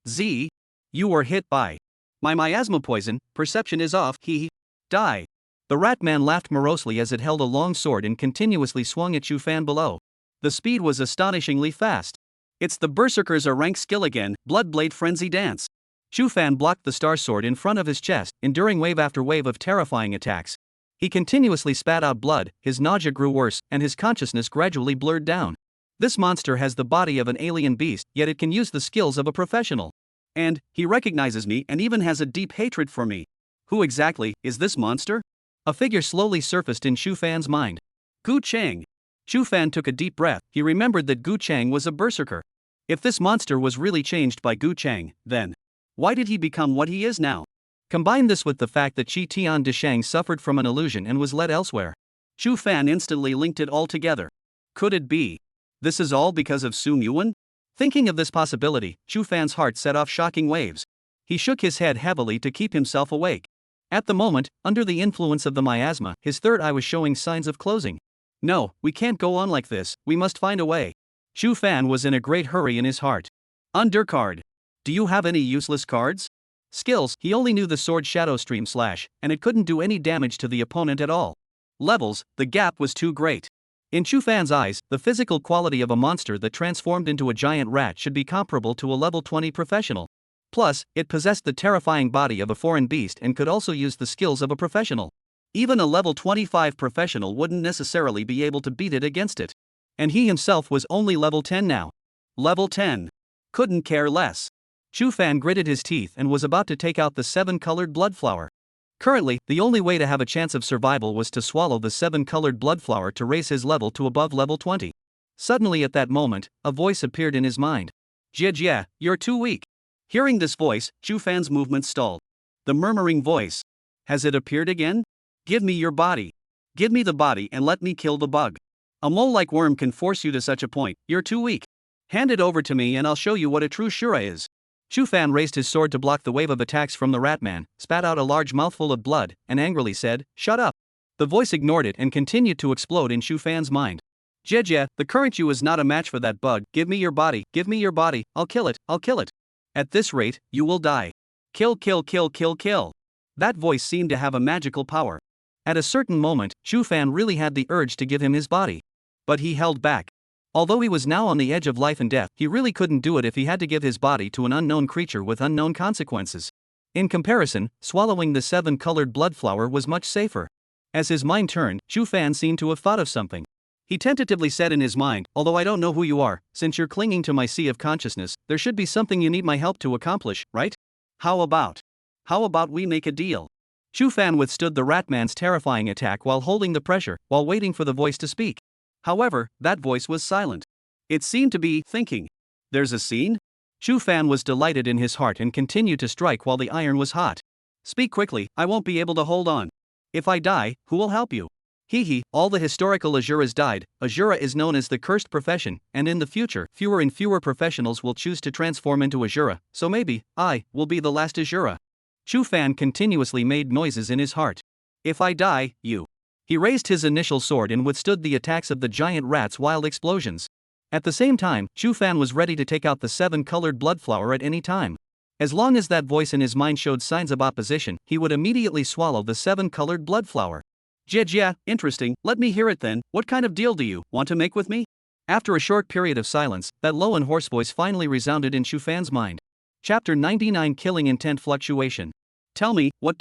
Z? You were hit by my miasma poison, perception is off, die. The rat man laughed morosely as it held a long sword and continuously swung at Chu Fan below. The speed was astonishingly fast. It's the berserker's a rank skill again, Bloodblade Frenzy Dance. Chu Fan blocked the star sword in front of his chest, enduring wave after wave of terrifying attacks. He continuously spat out blood, his nausea grew worse, and his consciousness gradually blurred down. This monster has the body of an alien beast, yet it can use the skills of a professional. And he recognizes me and even has a deep hatred for me. Who exactly is this monster? A figure slowly surfaced in Chu Fan's mind. Gu Cheng. Chu Fan took a deep breath, he remembered that Gu Cheng was a berserker. If this monster was really changed by Gu Cheng, then why did he become what he is now? Combine this with the fact that Chi Tian Deshang suffered from an illusion and was led elsewhere. Chu Fan instantly linked it all together. Could it be? This is all because of Su Muwan? Thinking of this possibility, Chu Fan's heart set off shocking waves. He shook his head heavily to keep himself awake. At the moment, under the influence of the miasma, his third eye was showing signs of closing. No, we can't go on like this, we must find a way. Chu Fan was in a great hurry in his heart. Undercard. Do you have any useless cards? Skills, he only knew the sword Shadow Stream Slash, and it couldn't do any damage to the opponent at all. Levels, the gap was too great. In Chu Fan's eyes, the physical quality of a monster that transformed into a giant rat should be comparable to a level 20 professional. Plus, it possessed the terrifying body of a foreign beast and could also use the skills of a professional. Even a level 25 professional wouldn't necessarily be able to beat it against it. And he himself was only level 10 now. Level 10. Couldn't care less. Chu Fan gritted his teeth and was about to take out the 7-colored blood flower. Currently, the only way to have a chance of survival was to swallow the 7-colored blood flower to raise his level to above level 20. Suddenly at that moment, a voice appeared in his mind. Jia, you're too weak. Hearing this voice, Chu Fan's movements stalled. The murmuring voice. Has it appeared again? Give me your body. Give me the body and let me kill the bug. A mole-like worm can force you to such a point, you're too weak. Hand it over to me and I'll show you what a true Shura is. Chu Fan raised his sword to block the wave of attacks from the Ratman, spat out a large mouthful of blood, and angrily said, "Shut up." The voice ignored it and continued to explode in Chu Fan's mind. Jia, the current you is not a match for that bug, give me your body, I'll kill it. At this rate, you will die. Kill. That voice seemed to have a magical power. At a certain moment, Chu Fan really had the urge to give him his body. But he held back. Although he was now on the edge of life and death, he really couldn't do it if he had to give his body to an unknown creature with unknown consequences. In comparison, swallowing the 7-colored blood flower was much safer. As his mind turned, Chu Fan seemed to have thought of something. He tentatively said in his mind, although I don't know who you are, since you're clinging to my sea of consciousness, there should be something you need my help to accomplish, right? How about we make a deal? Chu Fan withstood the Ratman's terrifying attack while holding the pressure, while waiting for the voice to speak. However, that voice was silent. It seemed to be thinking. There's a scene? Chu Fan was delighted in his heart and continued to strike while the iron was hot. Speak quickly, I won't be able to hold on. If I die, who will help you? All the historical Asuras died. Asura is known as the cursed profession, and in the future, fewer and fewer professionals will choose to transform into Asura, so maybe, I will be the last Asura. Chu Fan continuously made noises in his heart. If I die, you. He raised his initial sword and withstood the attacks of the giant rat's wild explosions. At the same time, Chu Fan was ready to take out the 7-colored blood flower at any time. As long as that voice in his mind showed signs of opposition, he would immediately swallow the 7-colored blood flower. Jia, interesting, let me hear it then, what kind of deal do you want to make with me? After a short period of silence, that low and hoarse voice finally resounded in Chu Fan's mind. Chapter 99 Killing Intent Fluctuation. Tell me, what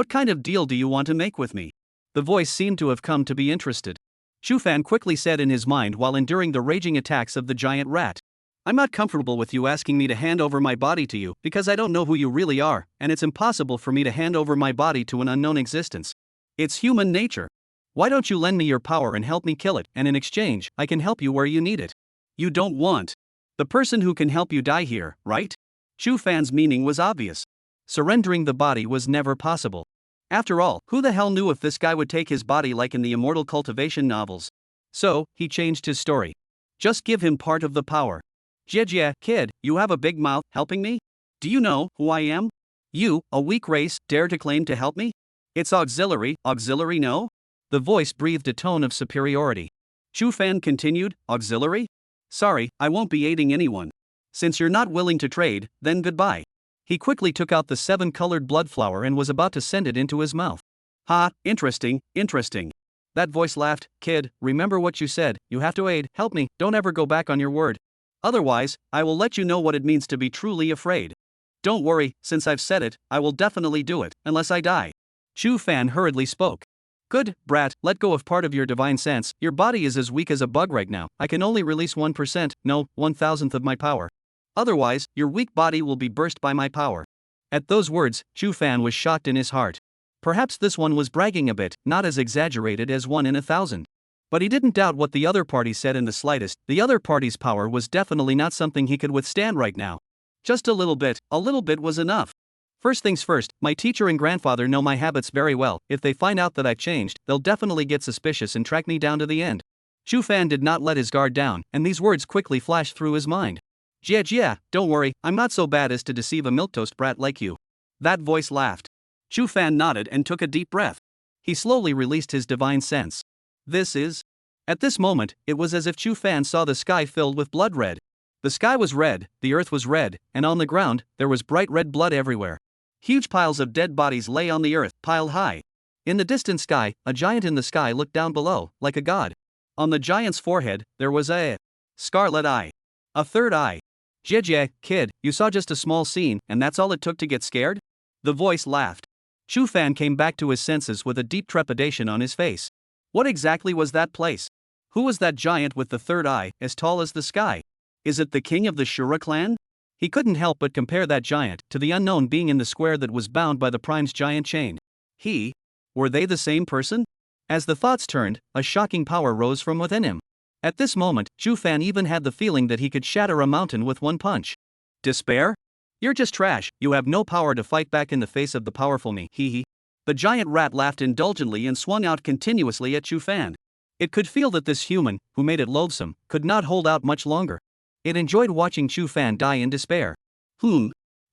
kind of deal do you want to make with me? The voice seemed to have come to be interested. Chu Fan quickly said in his mind while enduring the raging attacks of the giant rat. I'm not comfortable with you asking me to hand over my body to you because I don't know who you really are, and it's impossible for me to hand over my body to an unknown existence. It's human nature. Why don't you lend me your power and help me kill it, and in exchange, I can help you where you need it. You don't want the person who can help you die here, right? Chu Fan's meaning was obvious. Surrendering the body was never possible. After all, who the hell knew if this guy would take his body like in the immortal cultivation novels? So, he changed his story. Just give him part of the power. Jia, kid, you have a big mouth, helping me? Do you know who I am? You, a weak race, dare to claim to help me? It's auxiliary no? The voice breathed a tone of superiority. Chu Fan continued, auxiliary? Sorry, I won't be aiding anyone. Since you're not willing to trade, then goodbye. He quickly took out the 7-colored blood flower and was about to send it into his mouth. Ha, interesting. That voice laughed, kid, remember what you said, you have to aid, help me, don't ever go back on your word. Otherwise, I will let you know what it means to be truly afraid. Don't worry, since I've said it, I will definitely do it, unless I die. Chu Fan hurriedly spoke. Good, brat, let go of part of your divine sense, your body is as weak as a bug right now, I can only release 1%, no, 1,000th of my power. Otherwise, your weak body will be burst by my power. At those words, Chu Fan was shocked in his heart. Perhaps this one was bragging a bit, not as exaggerated as 1 in 1,000. But he didn't doubt what the other party said in the slightest, the other party's power was definitely not something he could withstand right now. Just a little bit was enough. First things first, my teacher and grandfather know my habits very well, if they find out that I've changed, they'll definitely get suspicious and track me down to the end. Chu Fan did not let his guard down, and these words quickly flashed through his mind. Jia, don't worry, I'm not so bad as to deceive a milquetoast brat like you. That voice laughed. Chu Fan nodded and took a deep breath. He slowly released his divine sense. This is. At this moment, it was as if Chu Fan saw the sky filled with blood red. The sky was red, the earth was red, and on the ground, there was bright red blood everywhere. Huge piles of dead bodies lay on the earth, piled high. In the distant sky, a giant in the sky looked down below, like a god. On the giant's forehead, there was a scarlet eye. A third eye. Jie, kid, you saw just a small scene, and that's all it took to get scared? The voice laughed. Chu Fan came back to his senses with a deep trepidation on his face. What exactly was that place? Who was that giant with the third eye, as tall as the sky? Is it the king of the Shura clan? He couldn't help but compare that giant to the unknown being in the square that was bound by the Prime's giant chain. Were they the same person? As the thoughts turned, a shocking power rose from within him. At this moment, Chu Fan even had the feeling that he could shatter a mountain with one punch. Despair? You're just trash, you have no power to fight back in the face of the powerful me, hee. The giant rat laughed indulgently and swung out continuously at Chu Fan. It could feel that this human, who made it loathsome, could not hold out much longer. It enjoyed watching Chu Fan die in despair.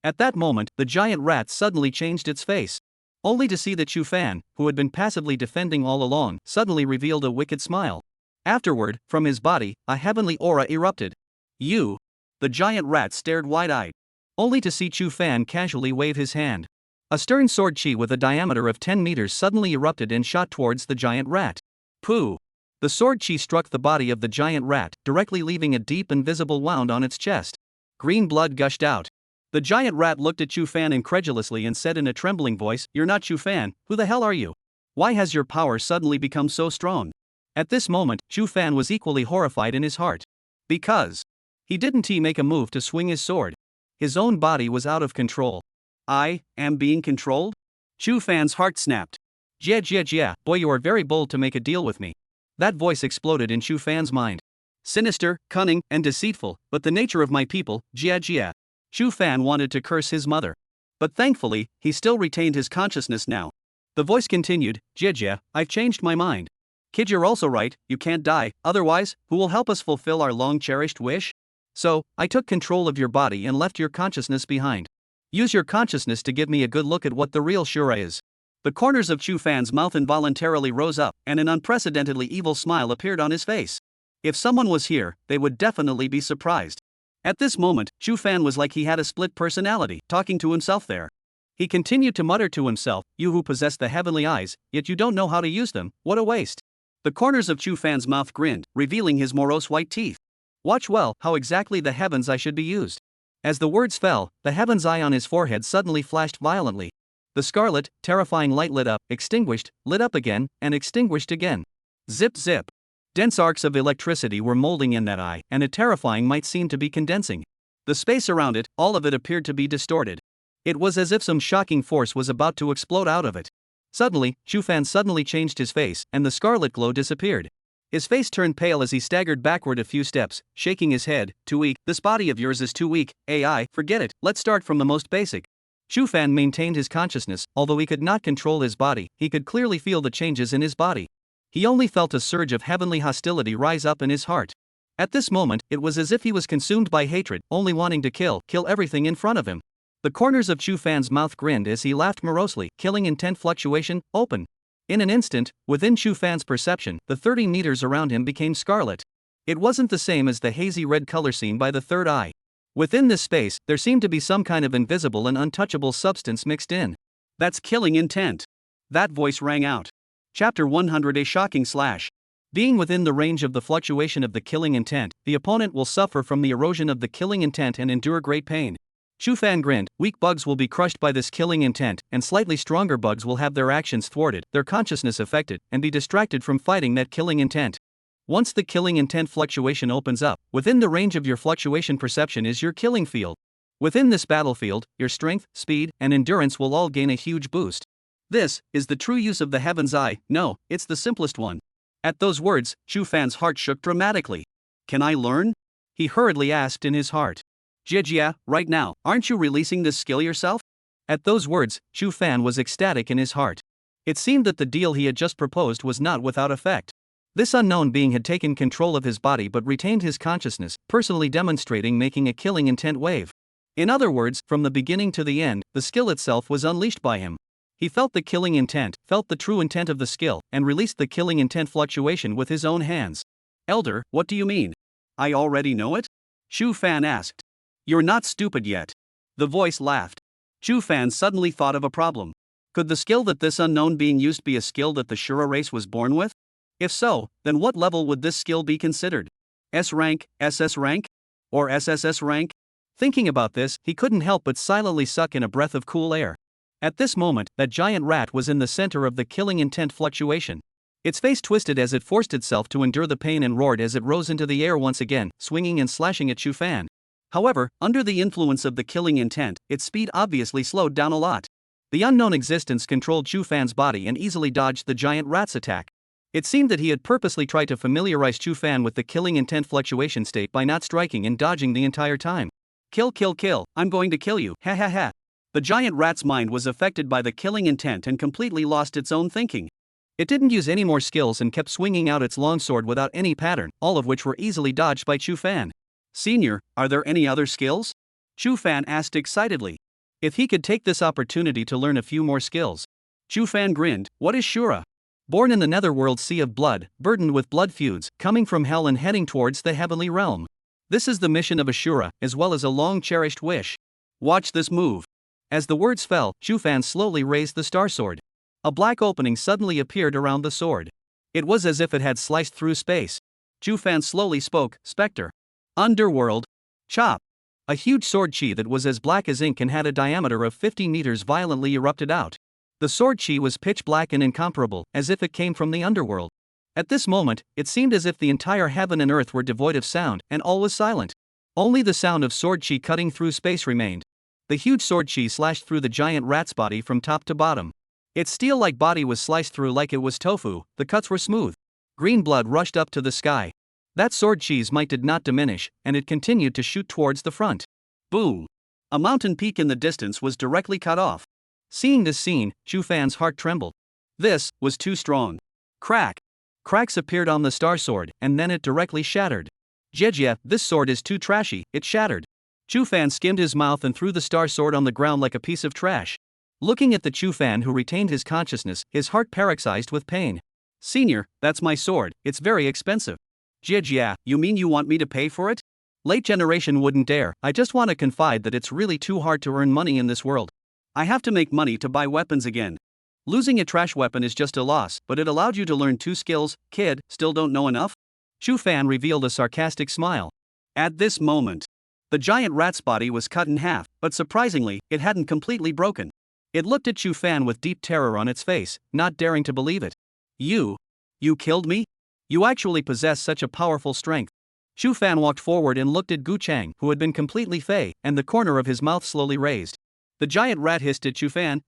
At that moment, the giant rat suddenly changed its face. Only to see that Chu Fan, who had been passively defending all along, suddenly revealed a wicked smile. Afterward, from his body, a heavenly aura erupted. You! The giant rat stared wide-eyed. Only to see Chu Fan casually wave his hand. A stern sword chi with a diameter of 10 meters suddenly erupted and shot towards the giant rat. Pooh! The sword chi struck the body of the giant rat, directly leaving a deep and visible wound on its chest. Green blood gushed out. The giant rat looked at Chu Fan incredulously and said in a trembling voice, "You're not Chu Fan, who the hell are you? Why has your power suddenly become so strong?" At this moment, Chu Fan was equally horrified in his heart. Because he didn't make a move to swing his sword. His own body was out of control. I am being controlled? Chu Fan's heart snapped. Jia, boy, you are very bold to make a deal with me. That voice exploded in Chu Fan's mind. Sinister, cunning, and deceitful, but the nature of my people, Jia. Chu Fan wanted to curse his mother. But thankfully, he still retained his consciousness now. The voice continued, Jia, I've changed my mind. Kid, you're also right, you can't die, otherwise, who will help us fulfill our long-cherished wish? So, I took control of your body and left your consciousness behind. Use your consciousness to give me a good look at what the real Shura is. The corners of Chu Fan's mouth involuntarily rose up, and an unprecedentedly evil smile appeared on his face. If someone was here, they would definitely be surprised. At this moment, Chu Fan was like he had a split personality, talking to himself there. He continued to mutter to himself, you who possess the heavenly eyes, yet you don't know how to use them, what a waste. The corners of Chu Fan's mouth grinned, revealing his morose white teeth. Watch well how exactly the heaven's eye should be used. As the words fell, the heaven's eye on his forehead suddenly flashed violently. The scarlet, terrifying light lit up, extinguished, lit up again, and extinguished again. Zip zip. Dense arcs of electricity were molding in that eye, and a terrifying might seem to be condensing. The space around it, all of it appeared to be distorted. It was as if some shocking force was about to explode out of it. Suddenly, Chu Fan suddenly changed his face, and the scarlet glow disappeared. His face turned pale as he staggered backward a few steps, shaking his head. Too weak, this body of yours is too weak, AI, forget it, let's start from the most basic. Chu Fan maintained his consciousness, although he could not control his body, he could clearly feel the changes in his body. He only felt a surge of heavenly hostility rise up in his heart. At this moment, it was as if he was consumed by hatred, only wanting to kill everything in front of him. The corners of Chu Fan's mouth grinned as he laughed morosely, killing intent fluctuation, open. In an instant, within Chu Fan's perception, the 30 meters around him became scarlet. It wasn't the same as the hazy red color seen by the third eye. Within this space, there seemed to be some kind of invisible and untouchable substance mixed in. That's killing intent. That voice rang out. Chapter 100, a shocking slash. Being within the range of the fluctuation of the killing intent, the opponent will suffer from the erosion of the killing intent and endure great pain. Chu Fan grinned, weak bugs will be crushed by this killing intent, and slightly stronger bugs will have their actions thwarted, their consciousness affected, and be distracted from fighting that killing intent. Once the killing intent fluctuation opens up, within the range of your fluctuation perception is your killing field. Within this battlefield, your strength, speed, and endurance will all gain a huge boost. This is the true use of the heaven's eye. No, it's the simplest one. At those words, Chu Fan's heart shook dramatically. Can I learn? He hurriedly asked in his heart. Jia, right now, aren't you releasing this skill yourself? At those words, Chu Fan was ecstatic in his heart. It seemed that the deal he had just proposed was not without effect. This unknown being had taken control of his body but retained his consciousness, personally demonstrating making a killing intent wave. In other words, from the beginning to the end, the skill itself was unleashed by him. He felt the killing intent, felt the true intent of the skill, and released the killing intent fluctuation with his own hands. Elder, what do you mean? I already know it? Chu Fan asked. You're not stupid yet. The voice laughed. Chu Fan suddenly thought of a problem. Could the skill that this unknown being used be a skill that the Shura race was born with? If so, then what level would this skill be considered? S rank, SS rank? Or SSS rank? Thinking about this, he couldn't help but silently suck in a breath of cool air. At this moment, that giant rat was in the center of the killing intent fluctuation. Its face twisted as it forced itself to endure the pain and roared as it rose into the air once again, swinging and slashing at Chu Fan. However, under the influence of the killing intent, its speed obviously slowed down a lot. The unknown existence controlled Chu Fan's body and easily dodged the giant rat's attack. It seemed that he had purposely tried to familiarize Chu Fan with the killing intent fluctuation state by not striking and dodging the entire time. Kill, kill, kill, I'm going to kill you, ha ha ha. The giant rat's mind was affected by the killing intent and completely lost its own thinking. It didn't use any more skills and kept swinging out its longsword without any pattern, all of which were easily dodged by Chu Fan. Senior, are there any other skills? Chu Fan asked excitedly. If he could take this opportunity to learn a few more skills. Chu Fan grinned. What is Shura? Born in the netherworld sea of blood, burdened with blood feuds, coming from hell and heading towards the heavenly realm. This is the mission of Asura, as well as a long-cherished wish. Watch this move. As the words fell, Chu Fan slowly raised the star sword. A black opening suddenly appeared around the sword. It was as if it had sliced through space. Chu Fan slowly spoke, Spectre. Underworld. Chop. A huge sword chi that was as black as ink and had a diameter of 50 meters violently erupted out. The sword chi was pitch black and incomparable, as if it came from the underworld. At this moment, it seemed as if the entire heaven and earth were devoid of sound, and all was silent. Only the sound of sword chi cutting through space remained. The huge sword chi slashed through the giant rat's body from top to bottom. Its steel-like body was sliced through like it was tofu, the cuts were smooth. Green blood rushed up to the sky. That sword chi's might did not diminish, and it continued to shoot towards the front. Boom! A mountain peak in the distance was directly cut off. Seeing this scene, Chu Fan's heart trembled. This was too strong. Crack! Cracks appeared on the star sword, and then it directly shattered. Jejia, this sword is too trashy, it shattered. Chu Fan skimmed his mouth and threw the star sword on the ground like a piece of trash. Looking at the Chu Fan who retained his consciousness, his heart paroxysed with pain. Senior, that's my sword, it's very expensive. Jejia, you mean you want me to pay for it? Late generation wouldn't dare, I just want to confide that it's really too hard to earn money in this world. I have to make money to buy weapons again. Losing a trash weapon is just a loss, but it allowed you to learn 2 skills, kid, still don't know enough? Chu Fan revealed a sarcastic smile. At this moment, the giant rat's body was cut in half, but surprisingly, it hadn't completely broken. It looked at Chu Fan with deep terror on its face, not daring to believe it. You killed me? You actually possess such a powerful strength. Chu Fan walked forward and looked at Gu Cheng, who had been completely fey, and the corner of his mouth slowly raised. The giant rat hissed at Chu Fan,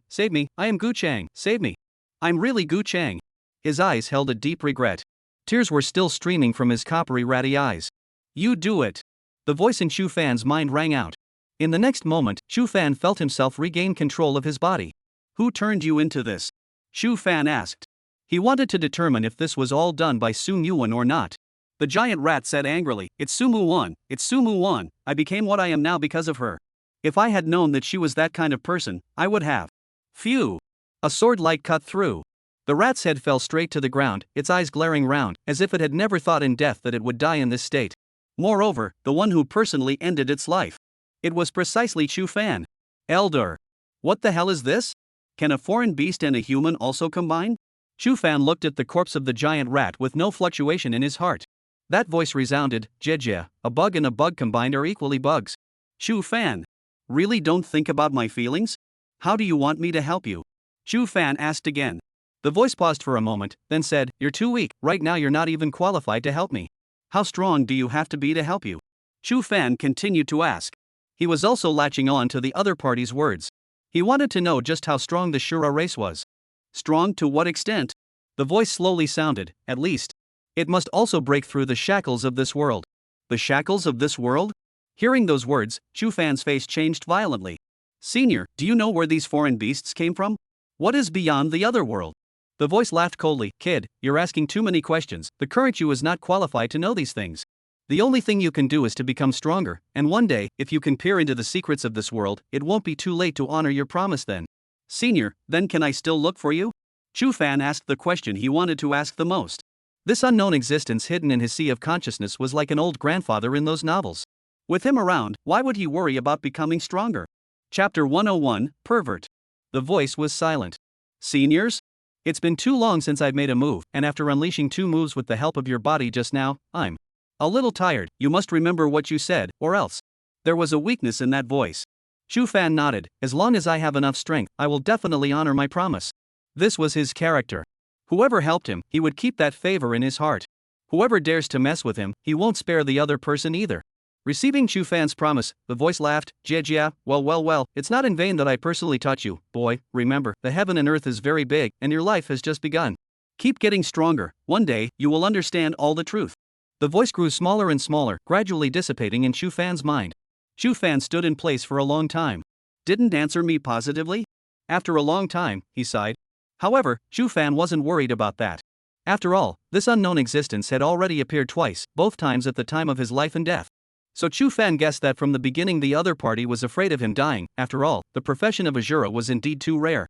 save me, I am Gu Cheng, save me. I'm really Gu Cheng. His eyes held a deep regret. Tears were still streaming from his coppery ratty eyes. You do it. The voice in Chu Fan's mind rang out. In the next moment, Chu Fan felt himself regain control of his body. Who turned you into this? Chu Fan asked. He wanted to determine if this was all done by Su Muwan or not. The giant rat said angrily, It's Su Muwan, it's Su Muwan, I became what I am now because of her. If I had known that she was that kind of person, I would have. Phew! A sword light cut through. The rat's head fell straight to the ground, its eyes glaring round, as if it had never thought in death that it would die in this state. Moreover, the one who personally ended its life. It was precisely Chu Fan. Elder. What the hell is this? Can a foreign beast and a human also combine? Chu Fan looked at the corpse of the giant rat with no fluctuation in his heart. That voice resounded, Jejia, a bug and a bug combined are equally bugs. Chu Fan. Really don't think about my feelings? How do you want me to help you? Chu Fan asked again. The voice paused for a moment, then said, You're too weak, right now you're not even qualified to help me. How strong do you have to be to help you? Chu Fan continued to ask. He was also latching on to the other party's words. He wanted to know just how strong the Shura race was. Strong to what extent? The voice slowly sounded, at least. It must also break through the shackles of this world. The shackles of this world? Hearing those words, Chu Fan's face changed violently. Senior, do you know where these foreign beasts came from? What is beyond the other world? The voice laughed coldly, Kid, you're asking too many questions, the current you is not qualified to know these things. The only thing you can do is to become stronger, and one day, if you can peer into the secrets of this world, it won't be too late to honor your promise then. Senior, then can I still look for you? Chu Fan asked the question he wanted to ask the most. This unknown existence hidden in his sea of consciousness was like an old grandfather in those novels. With him around, why would he worry about becoming stronger? Chapter 101, Pervert. The voice was silent. Seniors? It's been too long since I've made a move, and after unleashing 2 moves with the help of your body just now, I'm a little tired. You must remember what you said, or else. There was a weakness in that voice. Chu Fan nodded. As long as I have enough strength, I will definitely honor my promise. This was his character. Whoever helped him, he would keep that favor in his heart. Whoever dares to mess with him, he won't spare the other person either. Receiving Chu Fan's promise, the voice laughed. Jia, well, it's not in vain that I personally taught you, boy. Remember, the heaven and earth is very big, and your life has just begun. Keep getting stronger. One day, you will understand all the truth. The voice grew smaller and smaller, gradually dissipating in Chu Fan's mind. Chu Fan stood in place for a long time. Didn't answer me positively? After a long time, he sighed. However, Chu Fan wasn't worried about that. After all, this unknown existence had already appeared twice, both times at the time of his life and death. So Chu Fan guessed that from the beginning the other party was afraid of him dying. After all, the profession of Asura was indeed too rare.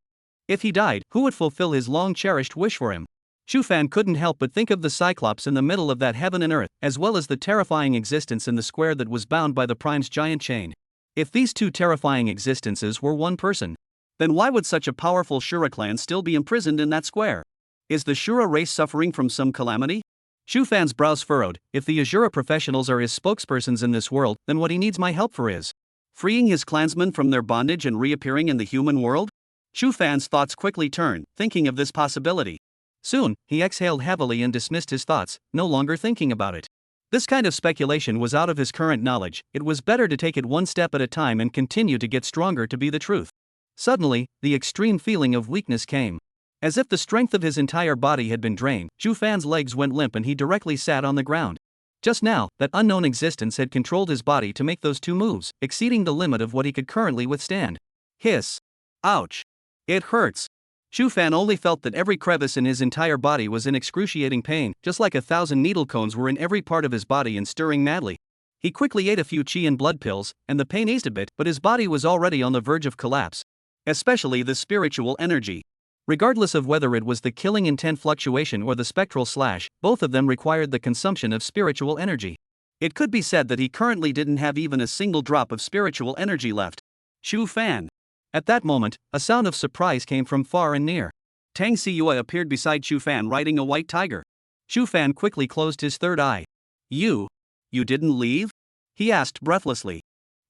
If he died, who would fulfill his long-cherished wish for him? Chu Fan couldn't help but think of the Cyclops in the middle of that heaven and earth, as well as the terrifying existence in the square that was bound by the Prime's giant chain. If these 2 terrifying existences were one person, then why would such a powerful Shura clan still be imprisoned in that square? Is the Shura race suffering from some calamity? Chu Fan's brows furrowed. If the Asura professionals are his spokespersons in this world, then what he needs my help for is freeing his clansmen from their bondage and reappearing in the human world? Chu Fan's thoughts quickly turned, thinking of this possibility. Soon, he exhaled heavily and dismissed his thoughts, no longer thinking about it. This kind of speculation was out of his current knowledge. It was better to take it one step at a time and continue to get stronger to be the truth. Suddenly, the extreme feeling of weakness came. As if the strength of his entire body had been drained, Chu Fan's legs went limp and he directly sat on the ground. Just now, that unknown existence had controlled his body to make those 2 moves, exceeding the limit of what he could currently withstand. Hiss. Ouch. It hurts. Chu Fan only felt that every crevice in his entire body was in excruciating pain, just like 1,000 needle cones were in every part of his body and stirring madly. He quickly ate a few chi and blood pills, and the pain eased a bit, but his body was already on the verge of collapse. Especially the spiritual energy. Regardless of whether it was the killing intent fluctuation or the spectral slash, both of them required the consumption of spiritual energy. It could be said that he currently didn't have even a single drop of spiritual energy left. Chu Fan. At that moment, a sound of surprise came from far and near. Tang Siyue appeared beside Chu Fan riding a white tiger. Chu Fan quickly closed his third eye. You didn't leave? He asked breathlessly.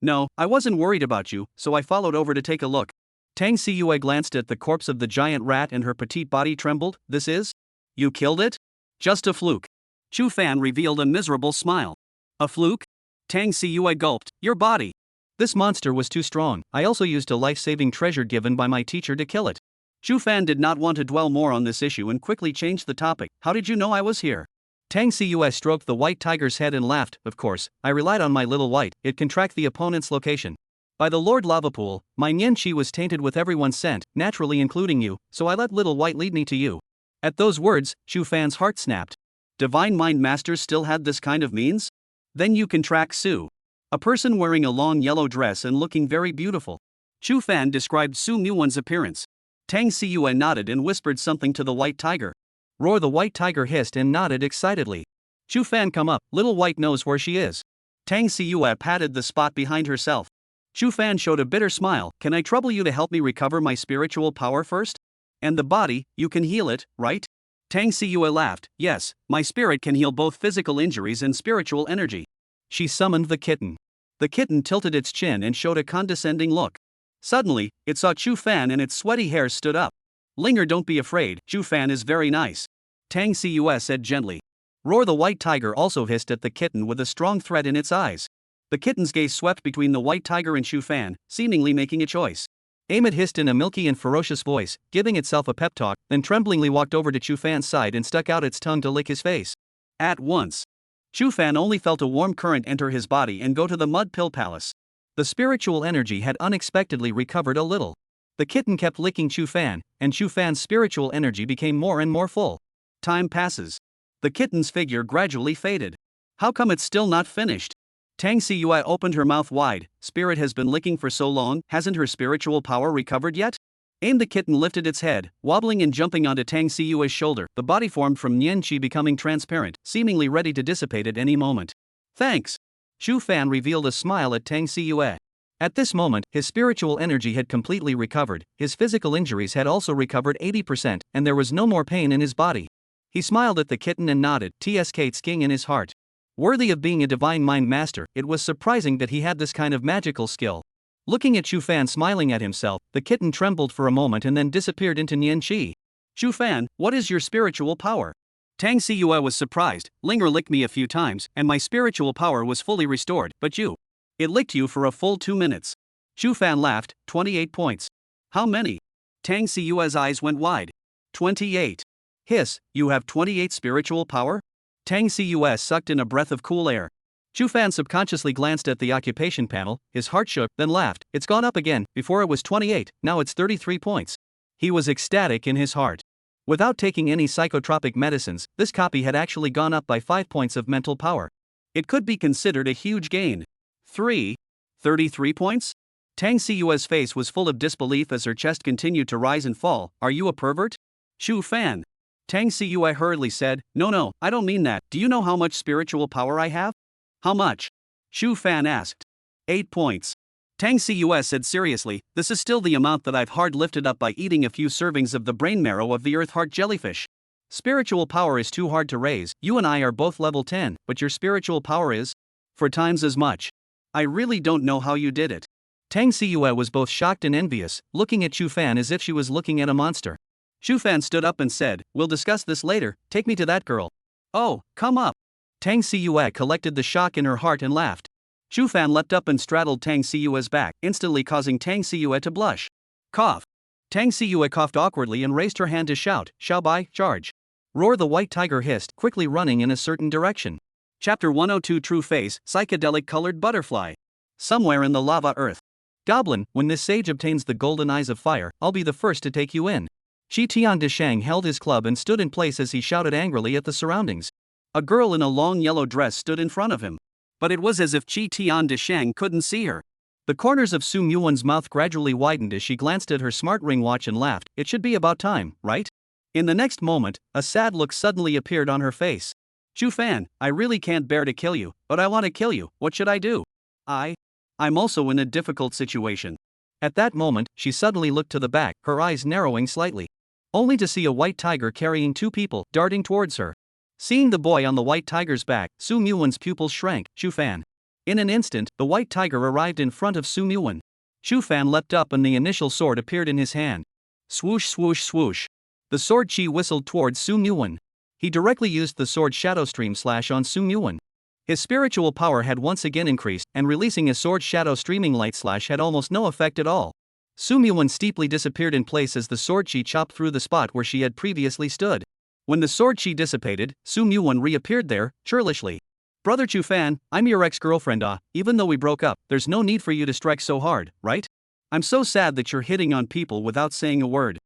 No, I wasn't worried about you, so I followed over to take a look. Tang Siyue glanced at the corpse of the giant rat and her petite body trembled. This is? You killed it? Just a fluke. Chu Fan revealed a miserable smile. A fluke? Tang Siyue gulped. Your body. This monster was too strong. I also used a life-saving treasure given by my teacher to kill it. Chu Fan did not want to dwell more on this issue and quickly changed the topic. How did you know I was here? Tang Siyue stroked the white tiger's head and laughed. Of course, I relied on my little white. It can track the opponent's location. By the Lord Lava Pool, my Nian Chi was tainted with everyone's scent, naturally including you, so I let little white lead me to you. At those words, Chu Fan's heart snapped. Divine Mind Masters still had this kind of means? Then you can track Su. A person wearing a long yellow dress and looking very beautiful. Chu Fan described Su Muwan's appearance. Tang Siyue nodded and whispered something to the white tiger. Roar the white tiger hissed and nodded excitedly. Chu Fan come up, little white knows where she is. Tang Siyue patted the spot behind herself. Chu Fan showed a bitter smile. Can I trouble you to help me recover my spiritual power first? And the body, you can heal it, right? Tang Siyue laughed. Yes, my spirit can heal both physical injuries and spiritual energy. She summoned the kitten. The kitten tilted its chin and showed a condescending look. Suddenly, it saw Chu Fan and its sweaty hairs stood up. Linger, don't be afraid, Chu Fan is very nice. Tang Siyue said gently. Roar the white tiger also hissed at the kitten with a strong threat in its eyes. The kitten's gaze swept between the white tiger and Chu Fan, seemingly making a choice. Amit hissed in a milky and ferocious voice, giving itself a pep talk, then tremblingly walked over to Chu Fan's side and stuck out its tongue to lick his face. At once, Chu Fan only felt a warm current enter his body and go to the mud pill palace. The spiritual energy had unexpectedly recovered a little. The kitten kept licking Chu Fan, and Chu Fan's spiritual energy became more and more full. Time passes. The kitten's figure gradually faded. How come it's still not finished? Tang Siyue opened her mouth wide. Spirit has been licking for so long, hasn't her spiritual power recovered yet? The kitten lifted its head, wobbling and jumping onto Tang Siyue's shoulder. The body formed from Nian Qi becoming transparent, seemingly ready to dissipate at any moment. Thanks. Chu Fan revealed a smile at Tang Siyue. At this moment, his spiritual energy had completely recovered, his physical injuries had also recovered 80%, and there was no more pain in his body. He smiled at the kitten and nodded, tsking in his heart. Worthy of being a divine mind master, it was surprising that he had this kind of magical skill. Looking at Chu Fan smiling at himself, the kitten trembled for a moment and then disappeared into Nian Qi. Chu Fan, what is your spiritual power? Tang Siyue was surprised. Linger licked me a few times, and my spiritual power was fully restored, but you. It licked you for a full 2 minutes. Chu Fan laughed, 28 points. How many? Tang Siyue's eyes went wide. 28. Hiss, you have 28 spiritual power? Tang Siyue sucked in a breath of cool air. Chu Fan subconsciously glanced at the occupation panel, his heart shook, then laughed. It's gone up again, before it was 28, now it's 33 points. He was ecstatic in his heart. Without taking any psychotropic medicines, this copy had actually gone up by 5 points of mental power. It could be considered a huge gain. 33 points? Tang Siyue's face was full of disbelief as her chest continued to rise and fall. Are you a pervert? Chu Fan. Tang Siyue hurriedly said, No, I don't mean that. Do you know how much spiritual power I have? How much? Chu Fan asked. 8 points. Tang Siyue said seriously, this is still the amount that I've hard lifted up by eating a few servings of the brain marrow of the earth heart jellyfish. Spiritual power is too hard to raise. You and I are both level 10, but your spiritual power is 4 times as much. I really don't know how you did it. Tang Siyue was both shocked and envious, looking at Chu Fan as if she was looking at a monster. Chu Fan stood up and said, We'll discuss this later, take me to that girl. Oh, come up. Tang Siyue collected the shock in her heart and laughed. Chu Fan leapt up and straddled Tang Siyue's back, instantly causing Tang Siyue to blush. Cough. Tang Siyue coughed awkwardly and raised her hand to shout, Xiaobai, charge. Roar, the white tiger hissed, quickly running in a certain direction. Chapter 102 True Face, Psychedelic Colored Butterfly. Somewhere in the lava earth. Goblin, when this sage obtains the golden eyes of fire, I'll be the first to take you in. Shi Tian de Shang held his club and stood in place as he shouted angrily at the surroundings. A girl in a long yellow dress stood in front of him. But it was as if Shi Tian de Shang couldn't see her. The corners of Su Muwan's mouth gradually widened as she glanced at her smart ring watch and laughed. It should be about time, right? In the next moment, a sad look suddenly appeared on her face. Chu Fan, I really can't bear to kill you, but I want to kill you. What should I do? I'm also in a difficult situation. At that moment, she suddenly looked to the back, her eyes narrowing slightly. Only to see a white tiger carrying 2 people, darting towards her. Seeing the boy on the white tiger's back, Su Muwan's pupils shrank. Chu Fan. In an instant, the white tiger arrived in front of Su Muwan. Chu Fan leapt up and the initial sword appeared in his hand. Swoosh swoosh swoosh. The sword chi whistled towards Su Muwan. He directly used the sword Shadow Stream Slash on Su Muwan. His spiritual power had once again increased, and releasing a sword Shadow Streaming Light Slash had almost no effect at all. Su Muwan steeply disappeared in place as the sword chi chopped through the spot where she had previously stood. When the sword chi dissipated, Su Muwan reappeared there, churlishly. Brother Chu Fan, I'm your ex-girlfriend. Even though we broke up, there's no need for you to strike so hard, right? I'm so sad that you're hitting on people without saying a word.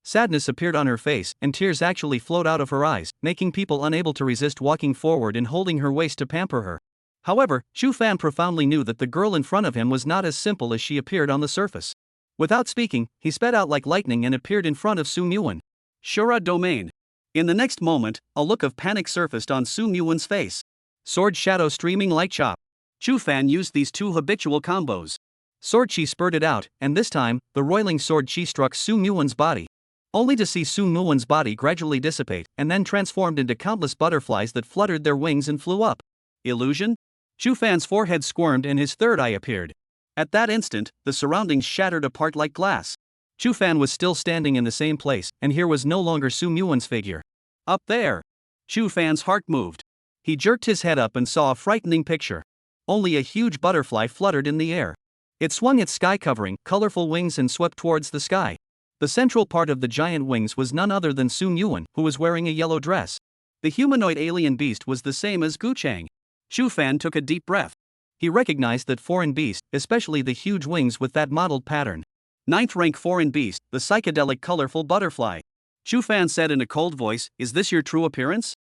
Sadness appeared on her face, and tears actually flowed out of her eyes, making people unable to resist walking forward and holding her waist to pamper her. However, Chu Fan profoundly knew that the girl in front of him was not as simple as she appeared on the surface. Without speaking, he sped out like lightning and appeared in front of Su Muwan. Shura domain. In the next moment, a look of panic surfaced on Su Muwan's face. Sword Shadow Streaming Light Chop. Chu Fan used these 2 habitual combos. Sword chi spurted out, and this time, the roiling sword chi struck Su Muwan's body. Only to see Su Muwan's body gradually dissipate, and then transformed into countless butterflies that fluttered their wings and flew up. Illusion? Chu Fan's forehead squirmed and his third eye appeared. At that instant, the surroundings shattered apart like glass. Chu Fan was still standing in the same place, and here was no longer Su Muwan's figure. Up there! Chu Fan's heart moved. He jerked his head up and saw a frightening picture. Only a huge butterfly fluttered in the air. It swung its sky-covering, colorful wings and swept towards the sky. The central part of the giant wings was none other than Su Muwan, who was wearing a yellow dress. The humanoid alien beast was the same as Gu Cheng. Chu Fan took a deep breath. He recognized that foreign beast, especially the huge wings with that mottled pattern. 9th rank foreign beast, the psychedelic colorful butterfly. Chu Fan said in a cold voice, Is this your true appearance?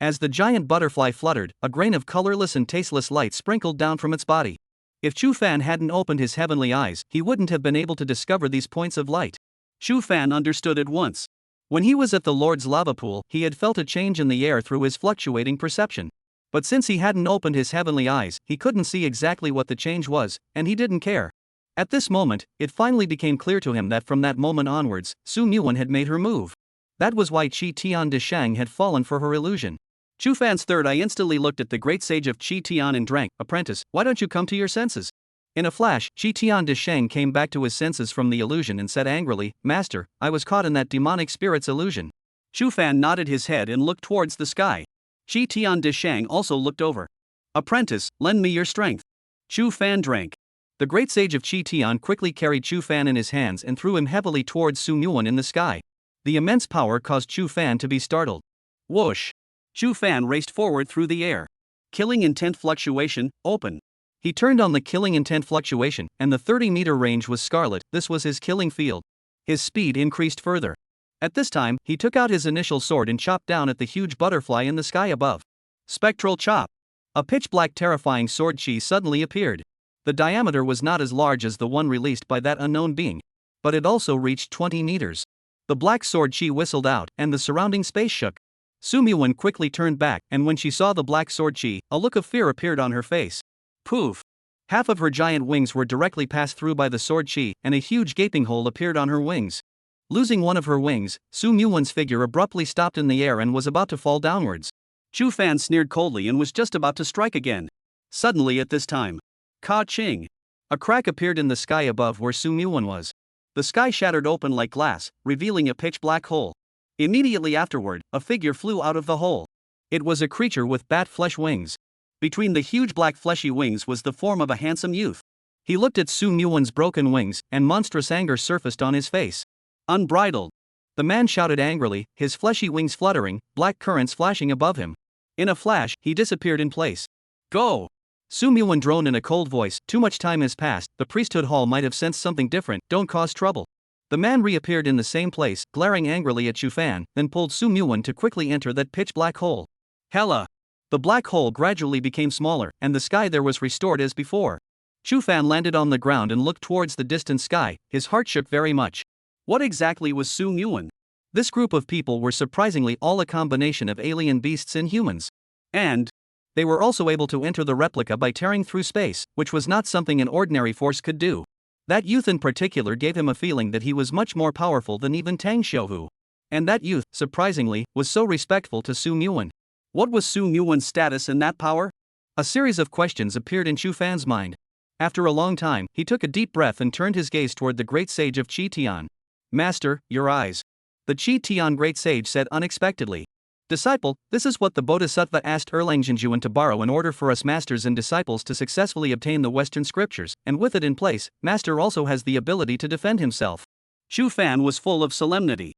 As the giant butterfly fluttered, a grain of colorless and tasteless light sprinkled down from its body. If Chu Fan hadn't opened his heavenly eyes, he wouldn't have been able to discover these points of light. Chu Fan understood at once. When he was at the Lord's lava pool, he had felt a change in the air through his fluctuating perception. But since he hadn't opened his heavenly eyes, he couldn't see exactly what the change was, and he didn't care. At this moment, it finally became clear to him that from that moment onwards, Su Muwan had made her move. That was why Chi Tian de Shang had fallen for her illusion. Chu Fan's third eye instantly looked at the great sage of Chi Tian and drank. Apprentice, why don't you come to your senses? In a flash, Chi Tian de Shang came back to his senses from the illusion and said angrily, Master, I was caught in that demonic spirit's illusion. Chu Fan nodded his head and looked towards the sky. Chi Tian de Shang also looked over. Apprentice, lend me your strength. Chu Fan drank. The great sage of Chi Tian quickly carried Chu Fan in his hands and threw him heavily towards Su Muwan in the sky. The immense power caused Chu Fan to be startled. Whoosh! Chu Fan raced forward through the air. Killing intent fluctuation, open. He turned on the killing intent fluctuation, and the 30-meter range was scarlet. This was his killing field. His speed increased further. At this time, he took out his initial sword and chopped down at the huge butterfly in the sky above. Spectral chop. A pitch-black terrifying sword chi suddenly appeared. The diameter was not as large as the one released by that unknown being, but it also reached 20 meters. The black sword chi whistled out, and the surrounding space shook. Su Muwan quickly turned back, and when she saw the black sword chi, a look of fear appeared on her face. Poof! Half of her giant wings were directly passed through by the sword chi, and a huge gaping hole appeared on her wings. Losing one of her wings, Su Muwan's figure abruptly stopped in the air and was about to fall downwards. Chu Fan sneered coldly and was just about to strike again. Suddenly at this time, Ka Ching! A crack appeared in the sky above where Su Muwan was. The sky shattered open like glass, revealing a pitch-black hole. Immediately afterward, a figure flew out of the hole. It was a creature with bat flesh wings. Between the huge black fleshy wings was the form of a handsome youth. He looked at Su Muwan's broken wings, and monstrous anger surfaced on his face. Unbridled. The man shouted angrily, his fleshy wings fluttering, black currents flashing above him. In a flash, he disappeared in place. Go! Su Muwan droned in a cold voice, too much time has passed, the priesthood hall might have sensed something different, don't cause trouble. The man reappeared in the same place, glaring angrily at Chu Fan, then pulled Su Muwan to quickly enter that pitch-black hole. Hella! The black hole gradually became smaller, and the sky there was restored as before. Chu Fan landed on the ground and looked towards the distant sky, his heart shook very much. What exactly was Su Muwan? This group of people were surprisingly all a combination of alien beasts and humans. And they were also able to enter the replica by tearing through space, which was not something an ordinary force could do. That youth in particular gave him a feeling that he was much more powerful than even Tang Xiuhu. And that youth, surprisingly, was so respectful to Su Muwan. What was Su Muwan's status in that power? A series of questions appeared in Chu Fan's mind. After a long time, he took a deep breath and turned his gaze toward the great sage of Chi Tian. Master, your eyes. The Chi Tian great sage said unexpectedly. Disciple, this is what the Bodhisattva asked Erlangjinjuan to borrow in order for us masters and disciples to successfully obtain the Western scriptures, and with it in place, Master also has the ability to defend himself. Chu Fan was full of solemnity.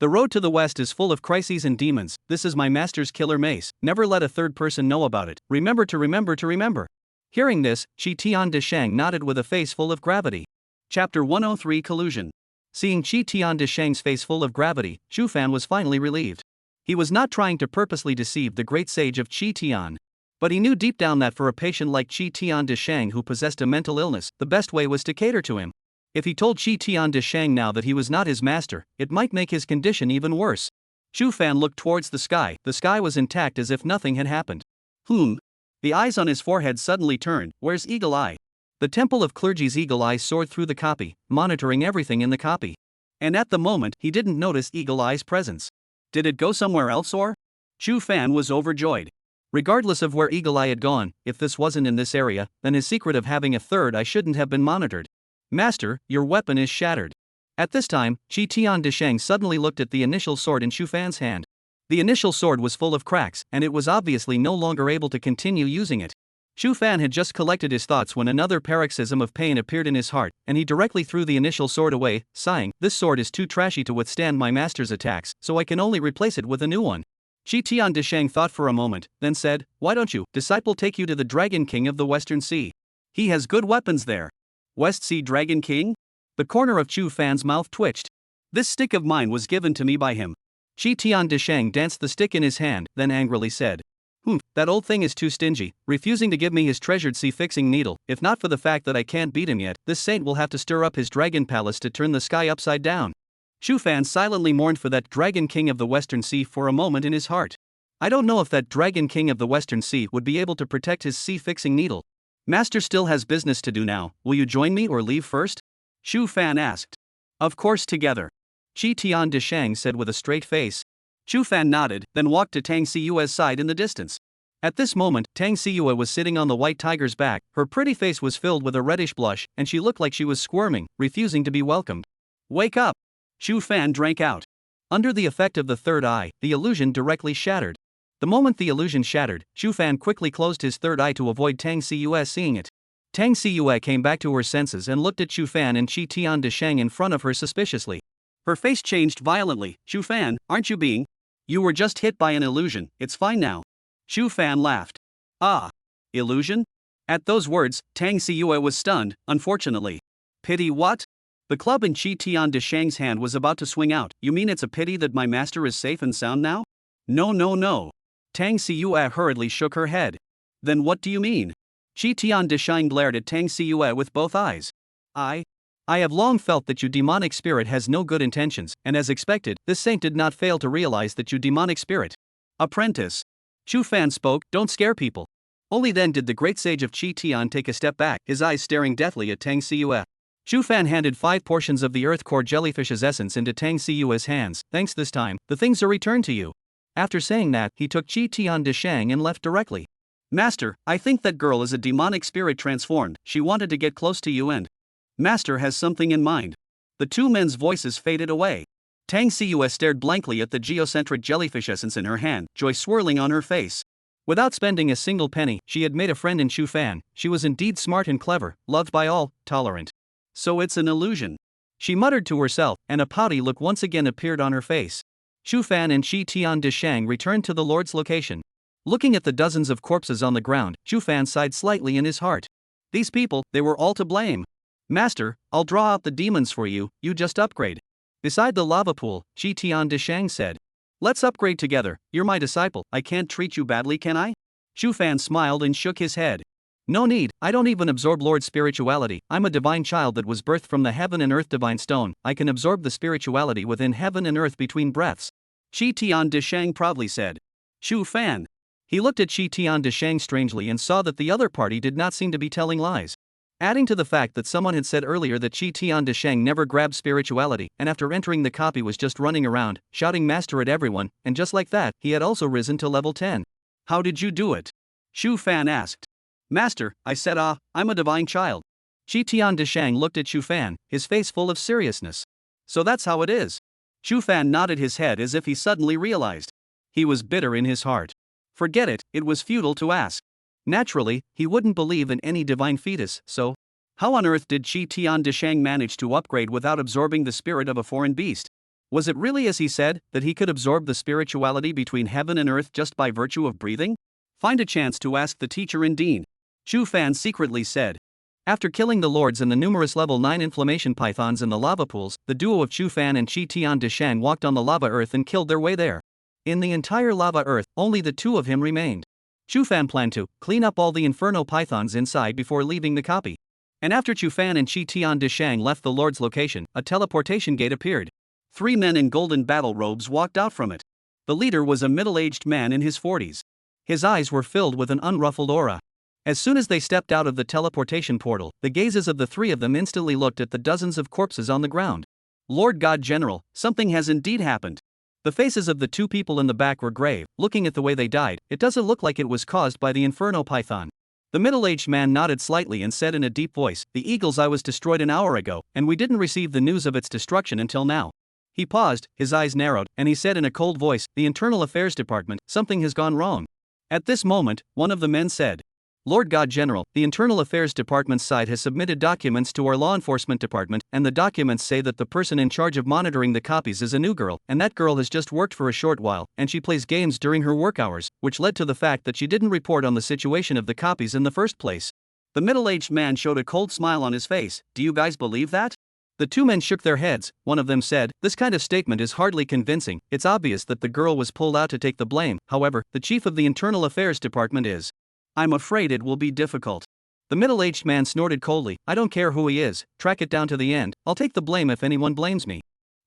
The road to the west is full of crises and demons. This is my master's killer mace. Never let a third person know about it. Remember to remember to remember. Hearing this, Chi Tian de Shang nodded with a face full of gravity. Chapter 103 Collusion. Seeing Chi Tian de Shang's face full of gravity, Chu Fan was finally relieved. He was not trying to purposely deceive the great sage of Chi Tian. But he knew deep down that for a patient like Chi Tian de Shang who possessed a mental illness, the best way was to cater to him. If he told Chi Tian de Shang now that he was not his master, it might make his condition even worse. Chu Fan looked towards the sky was intact as if nothing had happened. The eyes on his forehead suddenly turned, where's Eagle Eye? The temple of clergy's eagle eye soared through the copy, monitoring everything in the copy. And at the moment, he didn't notice Eagle Eye's presence. Did it go somewhere else or? Chu Fan was overjoyed. Regardless of where Eagle Eye had gone, if this wasn't in this area, then his secret of having a third eye shouldn't have been monitored. Master, your weapon is shattered. At this time, Chi Tian de Shang suddenly looked at the initial sword in Chu Fan's hand. The initial sword was full of cracks, and it was obviously no longer able to continue using it. Chu Fan had just collected his thoughts when another paroxysm of pain appeared in his heart, and he directly threw the initial sword away, sighing, this sword is too trashy to withstand my master's attacks, so I can only replace it with a new one. Chi Tian de Shang thought for a moment, then said, why don't you, disciple, take you to the Dragon King of the Western Sea? He has good weapons there. West Sea Dragon King? The corner of Chu Fan's mouth twitched. This stick of mine was given to me by him. Chi Tian de Shang danced the stick in his hand, then angrily said. That old thing is too stingy, refusing to give me his treasured sea-fixing needle. If not for the fact that I can't beat him yet, this saint will have to stir up his dragon palace to turn the sky upside down. Chu Fan silently mourned for that dragon king of the Western Sea for a moment in his heart. I don't know if that dragon king of the Western Sea would be able to protect his sea-fixing needle. Master still has business to do now. Will you join me or leave first? Chu Fan asked. Of course, together. Chi Tian de Shang said with a straight face. Chu Fan nodded, then walked to Tang Siyue's side in the distance. At this moment, Tang Siyue was sitting on the white tiger's back. Her pretty face was filled with a reddish blush, and she looked like she was squirming, refusing to be welcomed. Wake up! Chu Fan drank out. Under the effect of the third eye, the illusion directly shattered. The moment the illusion shattered, Chu Fan quickly closed his third eye to avoid Tang Siyue seeing it. Tang Siyue came back to her senses and looked at Chu Fan and Chi Tian de Shang in front of her suspiciously. Her face changed violently. Chu Fan, aren't you being? You were just hit by an illusion, it's fine now. Chu Fan laughed. Ah. Illusion? At those words, Tang Siyue was stunned, unfortunately. Pity what? The club in Chi Tian de Shang's hand was about to swing out. You mean it's a pity that my master is safe and sound now? No. Tang Siyue hurriedly shook her head. Then what do you mean? Chi Tian de Shang glared at Tang Siyue with both eyes. I have long felt that your demonic spirit has no good intentions, and as expected, this saint did not fail to realize that your demonic spirit. Apprentice. Chu Fan spoke, don't scare people. Only then did the great sage of Chi Tian take a step back, his eyes staring deathly at Tang Siyue. Chu Fan handed 5 portions of the earth core jellyfish's essence into Tang Siyue's hands. Thanks, this time, the things are returned to you. After saying that, he took Chi Tian de Shang and left directly. Master, I think that girl is a demonic spirit transformed. She wanted to get close to you and. Master has something in mind. The two men's voices faded away. Tang Siyue stared blankly at the geocentric jellyfish essence in her hand, joy swirling on her face. Without spending a single penny, she had made a friend in Chu Fan. She was indeed smart and clever, loved by all, tolerant. So it's an illusion. She muttered to herself, and a pouty look once again appeared on her face. Chu Fan and Chi Tian de Shang returned to the Lord's location. Looking at the dozens of corpses on the ground, Chu Fan sighed slightly in his heart. These people, they were all to blame. Master, I'll draw out the demons for you, you just upgrade. Beside the lava pool, Chi Tian de Shang said. Let's upgrade together, you're my disciple, I can't treat you badly, can I? Chu Fan smiled and shook his head. No need, I don't even absorb Lord spirituality, I'm a divine child that was birthed from the heaven and earth divine stone, I can absorb the spirituality within heaven and earth between breaths. Chi Tian de Shang proudly said. Chu Fan. He looked at Chi Tian de Shang strangely and saw that the other party did not seem to be telling lies. Adding to the fact that someone had said earlier that Chi Tian de Shang never grabbed spirituality, and after entering the copy was just running around, shouting master at everyone, and just like that, he had also risen to level 10. How did you do it? Chu Fan asked. Master, I said I'm a divine child. Chi Tian de Shang looked at Chu Fan, his face full of seriousness. So that's how it is. Chu Fan nodded his head as if he suddenly realized. He was bitter in his heart. Forget it, it was futile to ask. Naturally, he wouldn't believe in any divine fetus, so how on earth did Chi Tian de Shang manage to upgrade without absorbing the spirit of a foreign beast? Was it really as he said, that he could absorb the spirituality between heaven and earth just by virtue of breathing? Find a chance to ask the teacher in Dean. Chu Fan secretly said. After killing the lords and the numerous level 9 inflammation pythons in the lava pools, the duo of Chu Fan and Chi Tian de Shang walked on the lava earth and killed their way there. In the entire lava earth, only the two of him remained. Chu Fan planned to clean up all the inferno pythons inside before leaving the copy. And after Chu Fan and Chi Tian de Shang left the Lord's location, a teleportation gate appeared. 3 men in golden battle robes walked out from it. The leader was a middle-aged man in his 40s. His eyes were filled with an unruffled aura. As soon as they stepped out of the teleportation portal, the gazes of the 3 of them instantly looked at the dozens of corpses on the ground. Lord God General, something has indeed happened. The faces of the 2 people in the back were grave. Looking at the way they died, it doesn't look like it was caused by the Inferno Python. The middle-aged man nodded slightly and said in a deep voice, the Eagle's Eye was destroyed an hour ago, and we didn't receive the news of its destruction until now. He paused, his eyes narrowed, and he said in a cold voice, the Internal Affairs Department, something has gone wrong. At this moment, one of the men said, Lord God General, the Internal Affairs Department's side has submitted documents to our law enforcement department, and the documents say that the person in charge of monitoring the copies is a new girl, and that girl has just worked for a short while, and she plays games during her work hours, which led to the fact that she didn't report on the situation of the copies in the first place. The middle-aged man showed a cold smile on his face. Do you guys believe that? The two men shook their heads. One of them said, "This kind of statement is hardly convincing. It's obvious that the girl was pulled out to take the blame. However, the chief of the Internal Affairs Department is. I'm afraid it will be difficult." The middle-aged man snorted coldly. "I don't care who he is, track it down to the end. I'll take the blame if anyone blames me.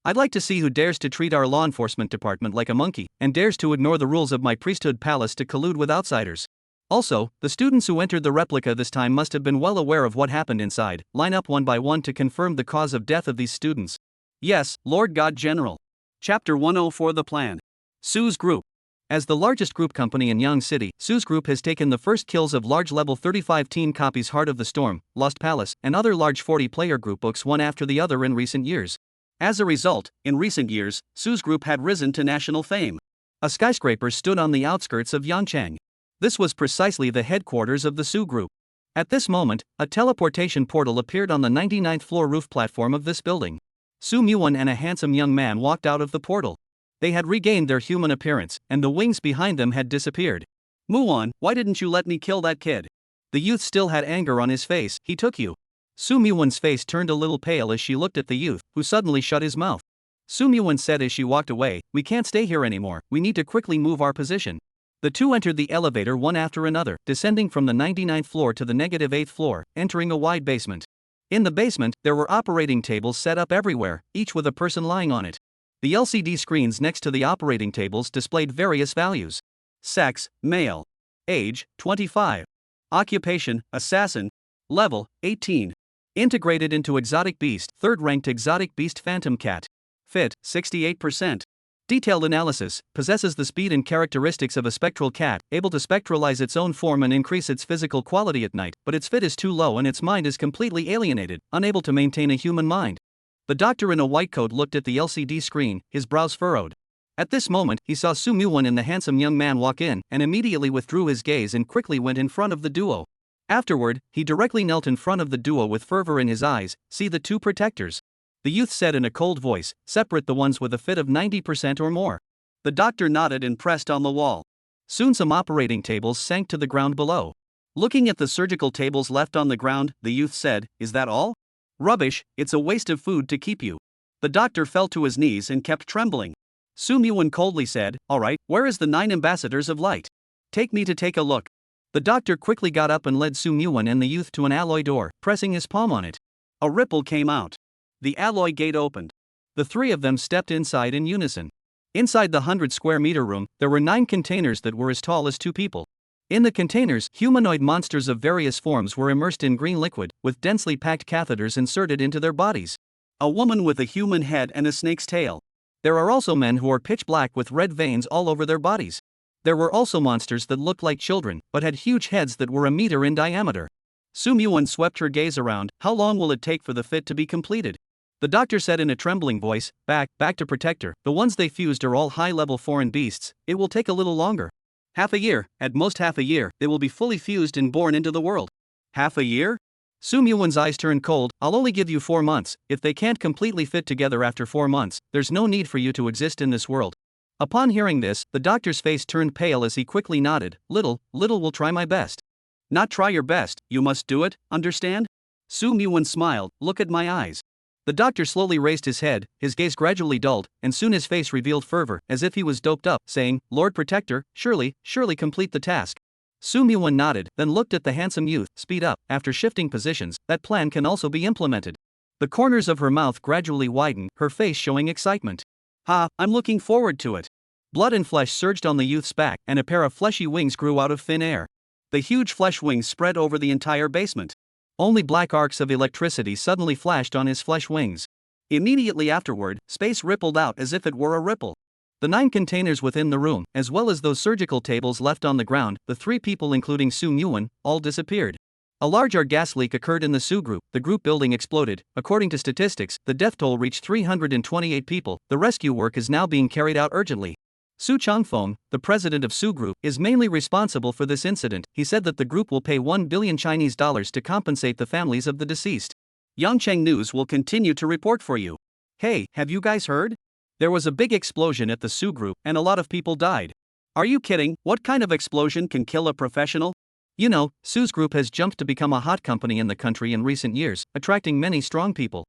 I'd like to see who dares to treat our law enforcement department like a monkey, and dares to ignore the rules of my priesthood palace to collude with outsiders. Also, the students who entered the replica this time must have been well aware of what happened inside. Line up one by one to confirm the cause of death of these students." "Yes, Lord God General." Chapter 104 The Plan. Su's Group. As the largest group company in Yang City, Su's Group has taken the first kills of large level 35 teen copies Heart of the Storm, Lost Palace, and other large 40-player group books one after the other in recent years. As a result, in recent years, Su's Group had risen to national fame. A skyscraper stood on the outskirts of Yangcheng. This was precisely the headquarters of the Su Group. At this moment, a teleportation portal appeared on the 99th floor roof platform of this building. Su Muwan and a handsome young man walked out of the portal. They had regained their human appearance, and the wings behind them had disappeared. "Muwan, why didn't you let me kill that kid?" The youth still had anger on his face. "He took you." Su Muwan's face turned a little pale as she looked at the youth, who suddenly shut his mouth. Su Muwan said as she walked away, "We can't stay here anymore, we need to quickly move our position." The two entered the elevator one after another, descending from the 99th floor to the -8th floor, entering a wide basement. In the basement, there were operating tables set up everywhere, each with a person lying on it. The LCD screens next to the operating tables displayed various values. Sex, male. Age, 25. Occupation, assassin. Level, 18. Integrated into exotic beast, third-ranked exotic beast phantom cat. Fit, 68%. Detailed analysis, possesses the speed and characteristics of a spectral cat, able to spectralize its own form and increase its physical quality at night, but its fit is too low and its mind is completely alienated, unable to maintain a human mind. The doctor in a white coat looked at the LCD screen, his brows furrowed. At this moment, he saw Su Muwan and the handsome young man walk in, and immediately withdrew his gaze and quickly went in front of the duo. Afterward, he directly knelt in front of the duo with fervor in his eyes. "See the two protectors?" The youth said in a cold voice. "Separate the ones with a fit of 90% or more." The doctor nodded and pressed on the wall. Soon some operating tables sank to the ground below. Looking at the surgical tables left on the ground, the youth said, "Is that all?" "Rubbish, it's a waste of food to keep you." The doctor fell to his knees and kept trembling. Su Muwan coldly said, "All right, where is the 9 ambassadors of light? Take me to take a look." The doctor quickly got up and led Su Muwan and the youth to an alloy door, pressing his palm on it. A ripple came out. The alloy gate opened. The three of them stepped inside in unison. Inside the 100-square-meter room, there were 9 containers that were as tall as 2 people. In the containers, humanoid monsters of various forms were immersed in green liquid, with densely packed catheters inserted into their bodies. A woman with a human head and a snake's tail. There are also men who are pitch black with red veins all over their bodies. There were also monsters that looked like children, but had huge heads that were a meter in diameter. Su Muwan swept her gaze around. "How long will it take for the fit to be completed?" The doctor said in a trembling voice, back to protector. "The ones they fused are all high-level foreign beasts. It will take a little longer. Half a year, at most half a year, they will be fully fused and born into the world." "Half a year?" Su Muwan's eyes turned cold. "I'll only give you 4 months. If they can't completely fit together after 4 months, there's no need for you to exist in this world." Upon hearing this, the doctor's face turned pale as he quickly nodded. Little will try my best." "Not try your best, you must do it, understand?" Su Muwan smiled. "Look at my eyes." The doctor slowly raised his head, his gaze gradually dulled, and soon his face revealed fervor, as if he was doped up, saying, "Lord Protector, surely complete the task." Su Muwan nodded, then looked at the handsome youth. "Speed up, after shifting positions, that plan can also be implemented." The corners of her mouth gradually widened, her face showing excitement. "Ha, I'm looking forward to it." Blood and flesh surged on the youth's back, and a pair of fleshy wings grew out of thin air. The huge flesh wings spread over the entire basement. Only black arcs of electricity suddenly flashed on his flesh wings. Immediately afterward, space rippled out as if it were a ripple. The 9 containers within the room, as well as those surgical tables left on the ground, the 3 people including Su Muwan, all disappeared. A large gas leak occurred in the Su Group. The group building exploded. According to statistics, the death toll reached 328 people. The rescue work is now being carried out urgently. Su Changfeng, the president of Su Group, is mainly responsible for this incident. He said that the group will pay 1 billion Chinese dollars to compensate the families of the deceased. Yangcheng News will continue to report for you. Hey, have you guys heard? There was a big explosion at the Su Group, and a lot of people died. Are you kidding? What kind of explosion can kill a professional? You know, Su's Group has jumped to become a hot company in the country in recent years, attracting many strong people.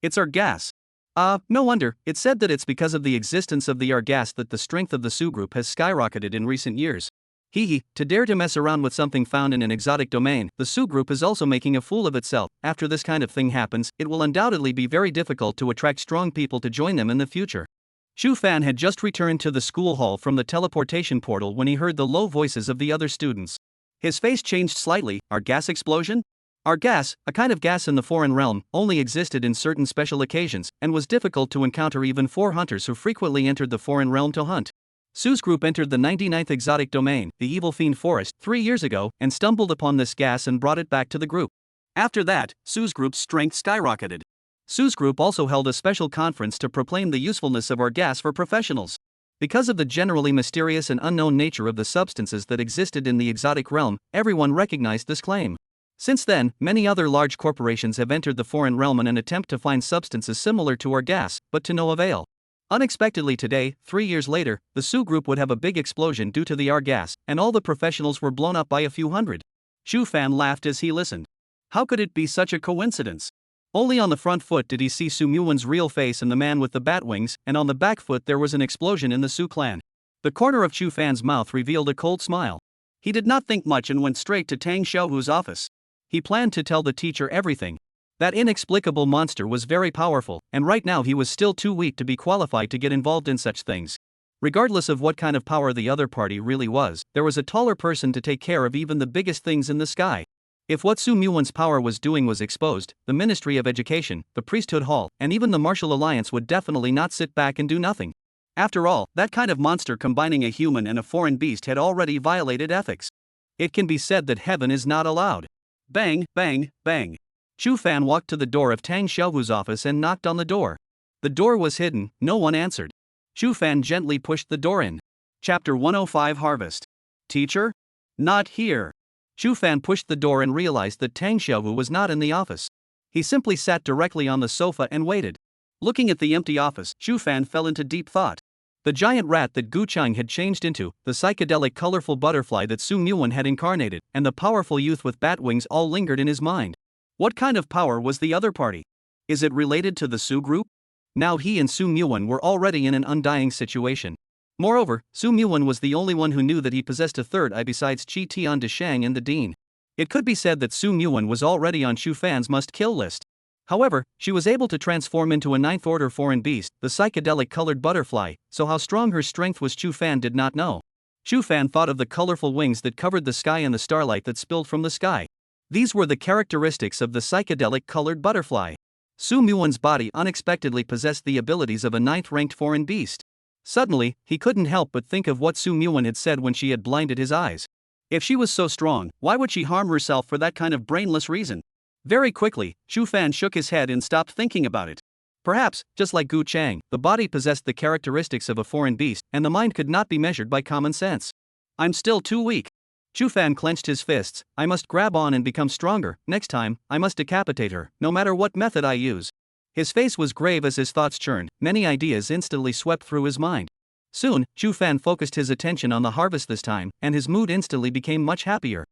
It's our gas. No wonder, it said that it's because of the existence of the Argas that the strength of the Su group has skyrocketed in recent years. To dare to mess around with something found in an exotic domain, the Su group is also making a fool of itself. After this kind of thing happens, it will undoubtedly be very difficult to attract strong people to join them in the future. Chu Fan had just returned to the school hall from the teleportation portal when he heard the low voices of the other students. His face changed slightly. Our gas explosion? Our gas, a kind of gas in the foreign realm, only existed in certain special occasions, and was difficult to encounter even for hunters who frequently entered the foreign realm to hunt. Su's group entered the 99th exotic domain, the Evil Fiend Forest, 3 years ago, and stumbled upon this gas and brought it back to the group. After that, Su's group's strength skyrocketed. Su's group also held a special conference to proclaim the usefulness of our gas for professionals. Because of the generally mysterious and unknown nature of the substances that existed in the exotic realm, everyone recognized this claim. Since then, many other large corporations have entered the foreign realm in an attempt to find substances similar to our gas, but to no avail. Unexpectedly today, 3 years later, the Su group would have a big explosion due to the Argas, and all the professionals were blown up by a few hundred. Chu Fan laughed as he listened. How could it be such a coincidence? Only on the front foot did he see Su Muwan's real face and the man with the bat wings, and on the back foot there was an explosion in the Su clan. The corner of Chu Fan's mouth revealed a cold smile. He did not think much and went straight to Tang Xiaohu's office. He planned to tell the teacher everything. That inexplicable monster was very powerful, and right now he was still too weak to be qualified to get involved in such things. Regardless of what kind of power the other party really was, there was a taller person to take care of even the biggest things in the sky. If what Su Muwan's power was doing was exposed, the Ministry of Education, the Priesthood Hall, and even the Martial Alliance would definitely not sit back and do nothing. After all, that kind of monster combining a human and a foreign beast had already violated ethics. It can be said that heaven is not allowed. Bang, bang, bang. Chu Fan walked to the door of Tang Xiaohu's office and knocked on the door. The door was hidden, no one answered. Chu Fan gently pushed the door in. Chapter 105 Harvest. Teacher? Not here. Chu Fan pushed the door and realized that Tang Xiaohu was not in the office. He simply sat directly on the sofa and waited. Looking at the empty office, Chu Fan fell into deep thought. The giant rat that Gu Cheng had changed into, the psychedelic colorful butterfly that Su Muwan had incarnated, and the powerful youth with bat wings all lingered in his mind. What kind of power was the other party? Is it related to the Su group? Now he and Su Muwan were already in an undying situation. Moreover, Su Muwan was the only one who knew that he possessed a third eye besides Qi Tian de Shang and the Dean. It could be said that Su Muwan was already on Chu Fan's must-kill list. However, she was able to transform into a ninth-order foreign beast, the psychedelic-colored butterfly, so how strong her strength was Chu Fan did not know. Chu Fan thought of the colorful wings that covered the sky and the starlight that spilled from the sky. These were the characteristics of the psychedelic-colored butterfly. Su Muwan's body unexpectedly possessed the abilities of a ninth-ranked foreign beast. Suddenly, he couldn't help but think of what Su Muwan had said when she had blinded his eyes. If she was so strong, why would she harm herself for that kind of brainless reason? Very quickly, Chu Fan shook his head and stopped thinking about it. Perhaps, just like Gu Cheng, the body possessed the characteristics of a foreign beast, and the mind could not be measured by common sense. I'm still too weak. Chu Fan clenched his fists. I must grab on and become stronger. Next time, I must decapitate her, no matter what method I use. His face was grave as his thoughts churned. Many ideas instantly swept through his mind. Soon, Chu Fan focused his attention on the harvest this time, and his mood instantly became much happier.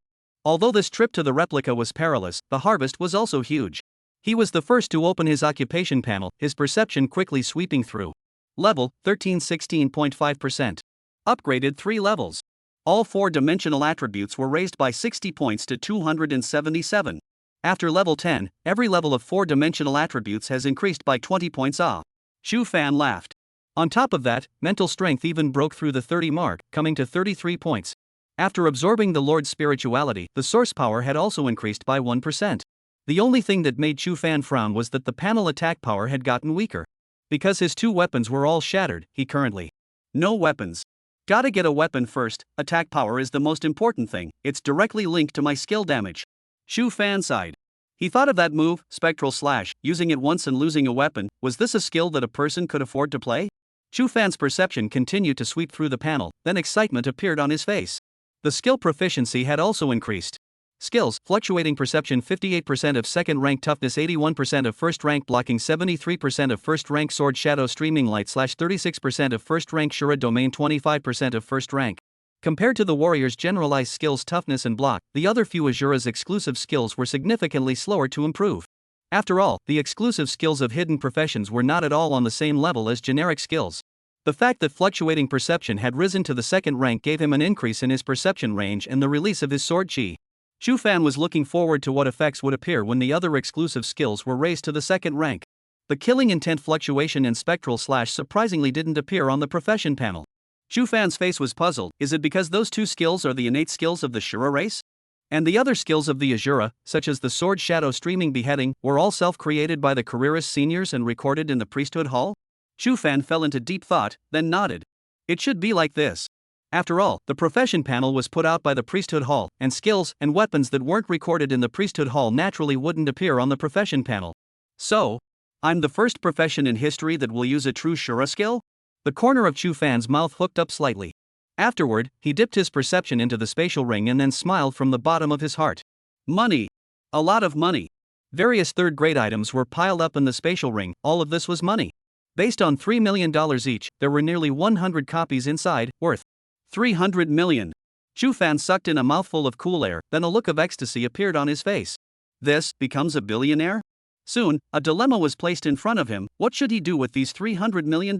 Although this trip to the replica was perilous, the harvest was also huge. He was the first to open his occupation panel, his perception quickly sweeping through. Level, 1316.5%. Upgraded 3 levels. All 4-dimensional attributes were raised by 60 points to 277. After level 10, every level of 4-dimensional attributes has increased by 20 points off. Chu Fan laughed. On top of that, mental strength even broke through the 30 mark, coming to 33 points. After absorbing the Lord's spirituality, the source power had also increased by 1%. The only thing that made Chu Fan frown was that the panel attack power had gotten weaker. Because his 2 weapons were all shattered, he currently no weapons. Gotta get a weapon first. Attack power is the most important thing, it's directly linked to my skill damage. Chu Fan sighed. He thought of that move, Spectral Slash, using it once and losing a weapon. Was this a skill that a person could afford to play? Chu Fan's perception continued to sweep through the panel, then excitement appeared on his face. The skill proficiency had also increased. Skills, fluctuating perception 58% of second rank toughness 81% of first rank blocking 73% of first rank sword shadow streaming light / 36% of first rank Shura domain 25% of first rank. Compared to the warrior's generalized skills toughness and block, the other few Asura's exclusive skills were significantly slower to improve. After all, the exclusive skills of hidden professions were not at all on the same level as generic skills. The fact that fluctuating perception had risen to the second rank gave him an increase in his perception range and the release of his sword chi. Chu Fan was looking forward to what effects would appear when the other exclusive skills were raised to the second rank. The killing intent fluctuation and spectral slash surprisingly didn't appear on the profession panel. Chu Fan's face was puzzled. Is it because those two skills are the innate skills of the Shura race? And the other skills of the Asura, such as the sword shadow streaming beheading, were all self-created by the careerist seniors and recorded in the priesthood hall? Chu Fan fell into deep thought, then nodded. It should be like this. After all, the profession panel was put out by the priesthood hall, and skills and weapons that weren't recorded in the priesthood hall naturally wouldn't appear on the profession panel. So, I'm the first profession in history that will use a true Shura skill? The corner of Chu Fan's mouth hooked up slightly. Afterward, he dipped his perception into the spatial ring and then smiled from the bottom of his heart. Money. A lot of money. Various third-grade items were piled up in the spatial ring. All of this was money. Based on $3 million each, there were nearly 100 copies inside, worth 300 million. Chu Fan sucked in a mouthful of cool air, then a look of ecstasy appeared on his face. This becomes a billionaire? Soon, a dilemma was placed in front of him. What should he do with these $300 million?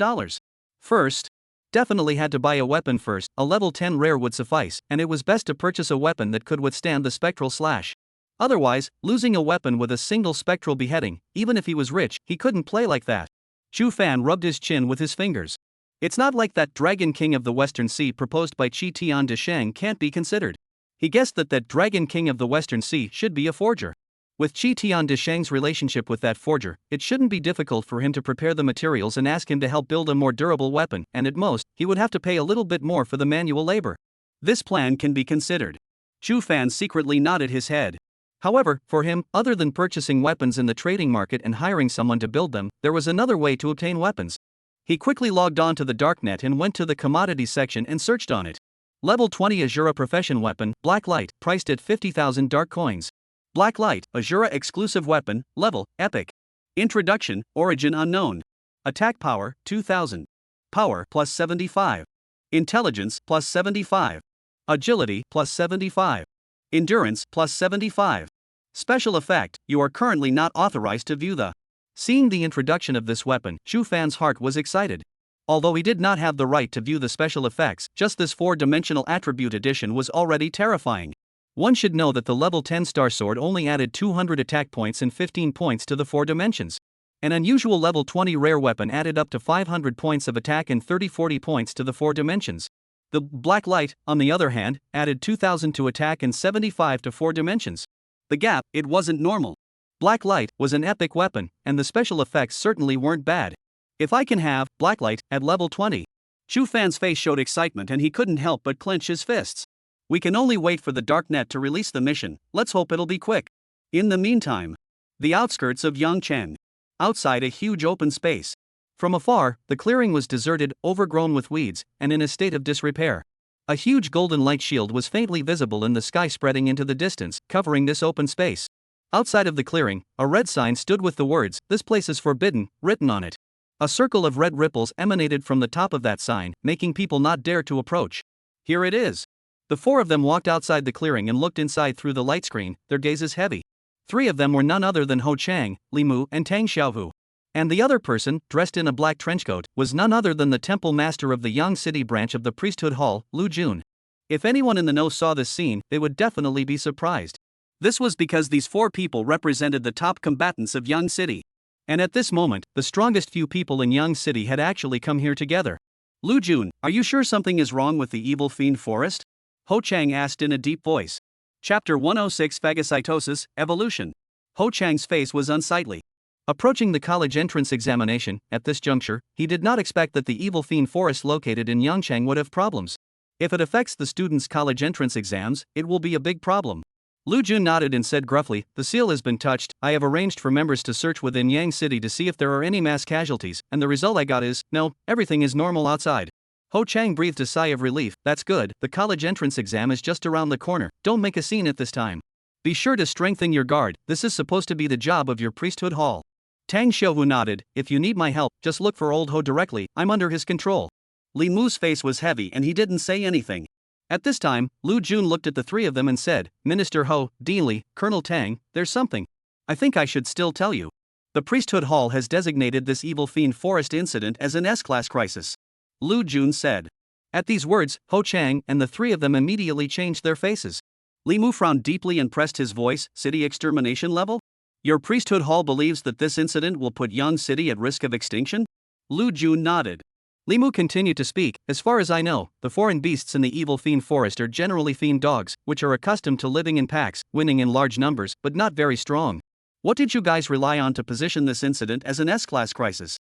First, definitely had to buy a weapon first. A level 10 rare would suffice, and it was best to purchase a weapon that could withstand the spectral slash. Otherwise, losing a weapon with a single spectral beheading, even if he was rich, he couldn't play like that. Chu Fan rubbed his chin with his fingers. It's not like that Dragon King of the Western Sea proposed by Chi Tian de Shang can't be considered. He guessed that Dragon King of the Western Sea should be a forger. With Chi Tian de Shang's relationship with that forger, it shouldn't be difficult for him to prepare the materials and ask him to help build a more durable weapon, and at most, he would have to pay a little bit more for the manual labor. This plan can be considered. Chu Fan secretly nodded his head. However, for him, other than purchasing weapons in the trading market and hiring someone to build them, there was another way to obtain weapons. He quickly logged on to the Darknet and went to the commodities section and searched on it. Level 20 Asura profession weapon, Black Light, priced at 50,000 dark coins. Black Light, Asura exclusive weapon, level, epic. Introduction, origin unknown. Attack power, 2000. Power, plus 75. Intelligence, plus 75. Agility, plus 75. Endurance, plus 75. Special effect, you are currently not authorized to view the. Seeing the introduction of this weapon, Chu Fan's heart was excited. Although he did not have the right to view the special effects, just this 4-dimensional attribute addition was already terrifying. One should know that the level 10 Star Sword only added 200 attack points and 15 points to the 4 dimensions. An unusual level 20 rare weapon added up to 500 points of attack and 30-40 points to the 4 dimensions. The Black Light, on the other hand, added 2000 to attack and 75 to 4 dimensions. The gap, it wasn't normal. Black Light was an epic weapon, and the special effects certainly weren't bad. If I can have Black Light at level 20. Chu Fan's face showed excitement and he couldn't help but clench his fists. We can only wait for the Darknet to release the mission. Let's hope it'll be quick. In the meantime, the outskirts of Yangcheng. Outside a huge open space. From afar, the clearing was deserted, overgrown with weeds, and in a state of disrepair. A huge golden light shield was faintly visible in the sky spreading into the distance, covering this open space. Outside of the clearing, a red sign stood with the words, "This place is forbidden," written on it. A circle of red ripples emanated from the top of that sign, making people not dare to approach. Here it is. The 4 of them walked outside the clearing and looked inside through the light screen, their gazes heavy. 3 of them were none other than Gu Cheng, Li Mu, and Tang Xiaohu. And the other person, dressed in a black trenchcoat, was none other than the temple master of the Yang City branch of the priesthood hall, Lu Jun. If anyone in the know saw this scene, they would definitely be surprised. This was because these 4 people represented the top combatants of Yang City. And at this moment, the strongest few people in Yang City had actually come here together. Lu Jun, are you sure something is wrong with the evil fiend forest? Gu Cheng asked in a deep voice. Chapter 106 Phagocytosis, Evolution. Gu Cheng's face was unsightly. Approaching the college entrance examination, at this juncture, he did not expect that the evil fiend forest located in Yangcheng would have problems. If it affects the students' college entrance exams, it will be a big problem. Lu Jun nodded and said gruffly, "The seal has been touched. I have arranged for members to search within Yang City to see if there are any mass casualties, and the result I got is, no, everything is normal outside." Gu Cheng breathed a sigh of relief. That's good, the college entrance exam is just around the corner, don't make a scene at this time. Be sure to strengthen your guard, this is supposed to be the job of your priesthood hall. Tang Xiaohu nodded, if you need my help, just look for old Ho directly, I'm under his control. Li Mu's face was heavy and he didn't say anything. At this time, Lu Jun looked at the 3 of them and said, Minister Ho, Dean Li, Colonel Tang, there's something. I think I should still tell you. The priesthood hall has designated this evil fiend forest incident as an S-class crisis. Lu Jun said. At these words, Gu Cheng and the three of them immediately changed their faces. Li Mu frowned deeply and pressed his voice, city extermination level? Your priesthood hall believes that this incident will put Yang City at risk of extinction? Lu Jun nodded. Li Mu continued to speak. As far as I know, the foreign beasts in the evil fiend forest are generally fiend dogs, which are accustomed to living in packs, winning in large numbers, but not very strong. What did you guys rely on to position this incident as an S-class crisis?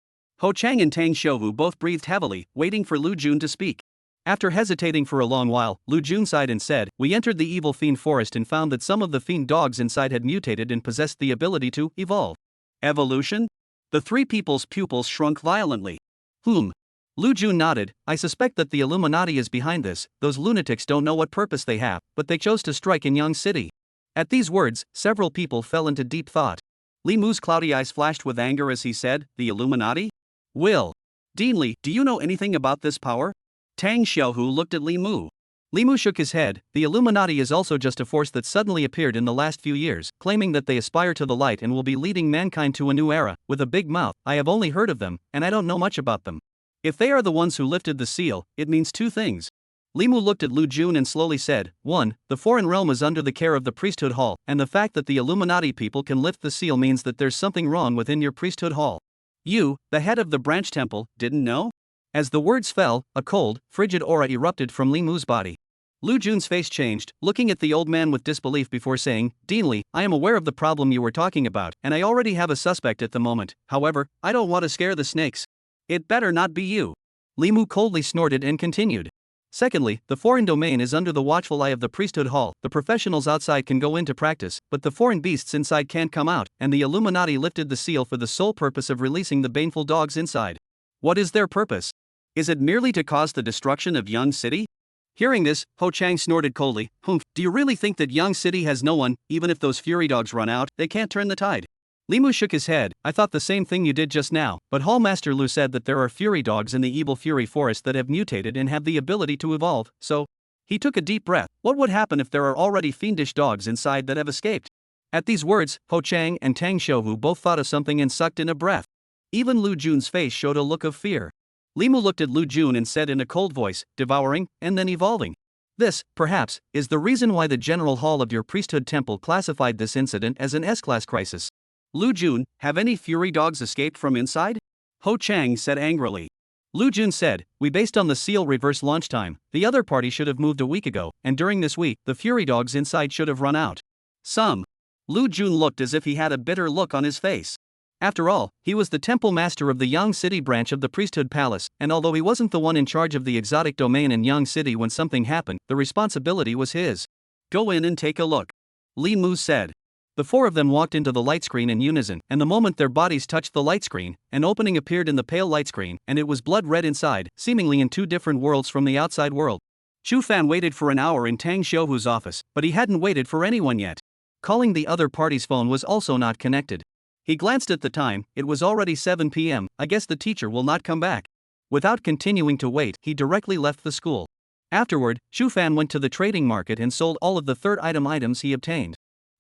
Gu Cheng and Tang Xiuhu both breathed heavily, waiting for Lu Jun to speak. After hesitating for a long while, Lu Jun sighed and said, "We entered the evil fiend forest and found that some of the fiend dogs inside had mutated and possessed the ability to evolve." Evolution? The three people's pupils shrunk violently. Lu Jun nodded. "I suspect that the Illuminati is behind this. Those lunatics don't know what purpose they have, but they chose to strike in Yang City." At these words, several people fell into deep thought. Li Mu's cloudy eyes flashed with anger as he said, "The Illuminati? Will. Deanly, do you know anything about this power?" Tang Xiuhu looked at Li Mu. Li Mu shook his head. "The Illuminati is also just a force that suddenly appeared in the last few years, claiming that they aspire to the light and will be leading mankind to a new era, with a big mouth. I have only heard of them, and I don't know much about them. If they are the ones who lifted the seal, it means two things." Li Mu looked at Lu Jun and slowly said, "1. The foreign realm is under the care of the priesthood hall, and the fact that the Illuminati people can lift the seal means that there's something wrong within your priesthood hall. You, the head of the branch temple, didn't know?" As the words fell, a cold, frigid aura erupted from Li Mu's body. Lu Jun's face changed, looking at the old man with disbelief before saying, "Deanly, I am aware of the problem you were talking about, and I already have a suspect at the moment. However, I don't want to scare the snakes. It better not be you." Li Mu coldly snorted and continued. "Secondly, the foreign domain is under the watchful eye of the priesthood hall. The professionals outside can go into practice, but the foreign beasts inside can't come out, and the Illuminati lifted the seal for the sole purpose of releasing the baneful dogs inside. What is their purpose? Is it merely to cause the destruction of Yang City?" Hearing this, Gu Cheng snorted coldly. Do you really think that Yang City has no one? Even if those fury dogs run out, they can't turn the tide." Li Mu shook his head. "I thought the same thing you did just now, but Hallmaster Lu said that there are fury dogs in the evil fury forest that have mutated and have the ability to evolve, so..." He took a deep breath. What would happen if there are already fiendish dogs inside that have escaped? At these words, Gu Cheng and Tang Xiuhu both thought of something and sucked in a breath. Even Lu Jun's face showed a look of fear. Li Mu looked at Lu Jun and said in a cold voice, "Devouring, and then evolving. This, perhaps, is the reason why the general hall of your priesthood temple classified this incident as an S-class crisis." "Lu Jun, have any fury dogs escaped from inside?" Gu Cheng said angrily. Lu Jun said, "We based on the seal reverse launch time. The other party should have moved a week ago, and during this week, the fury dogs inside should have run out." Lu Jun looked as if he had a bitter look on his face. After all, he was the temple master of the Yang City branch of the priesthood palace, and although he wasn't the one in charge of the exotic domain in Yang City when something happened, the responsibility was his. "Go in and take a look," Li Mu said. The four of them walked into the light screen in unison, and the moment their bodies touched the light screen, an opening appeared in the pale light screen, and it was blood red inside, seemingly in two different worlds from the outside world. Chu Fan waited for an hour in Tang Xiuhu's office, but he hadn't waited for anyone yet. Calling the other party's phone was also not connected. He glanced at the time. It was already 7 p.m. I guess the teacher will not come back. Without continuing to wait, he directly left the school. Afterward, Chu Fan went to the trading market and sold all of the third item items he obtained.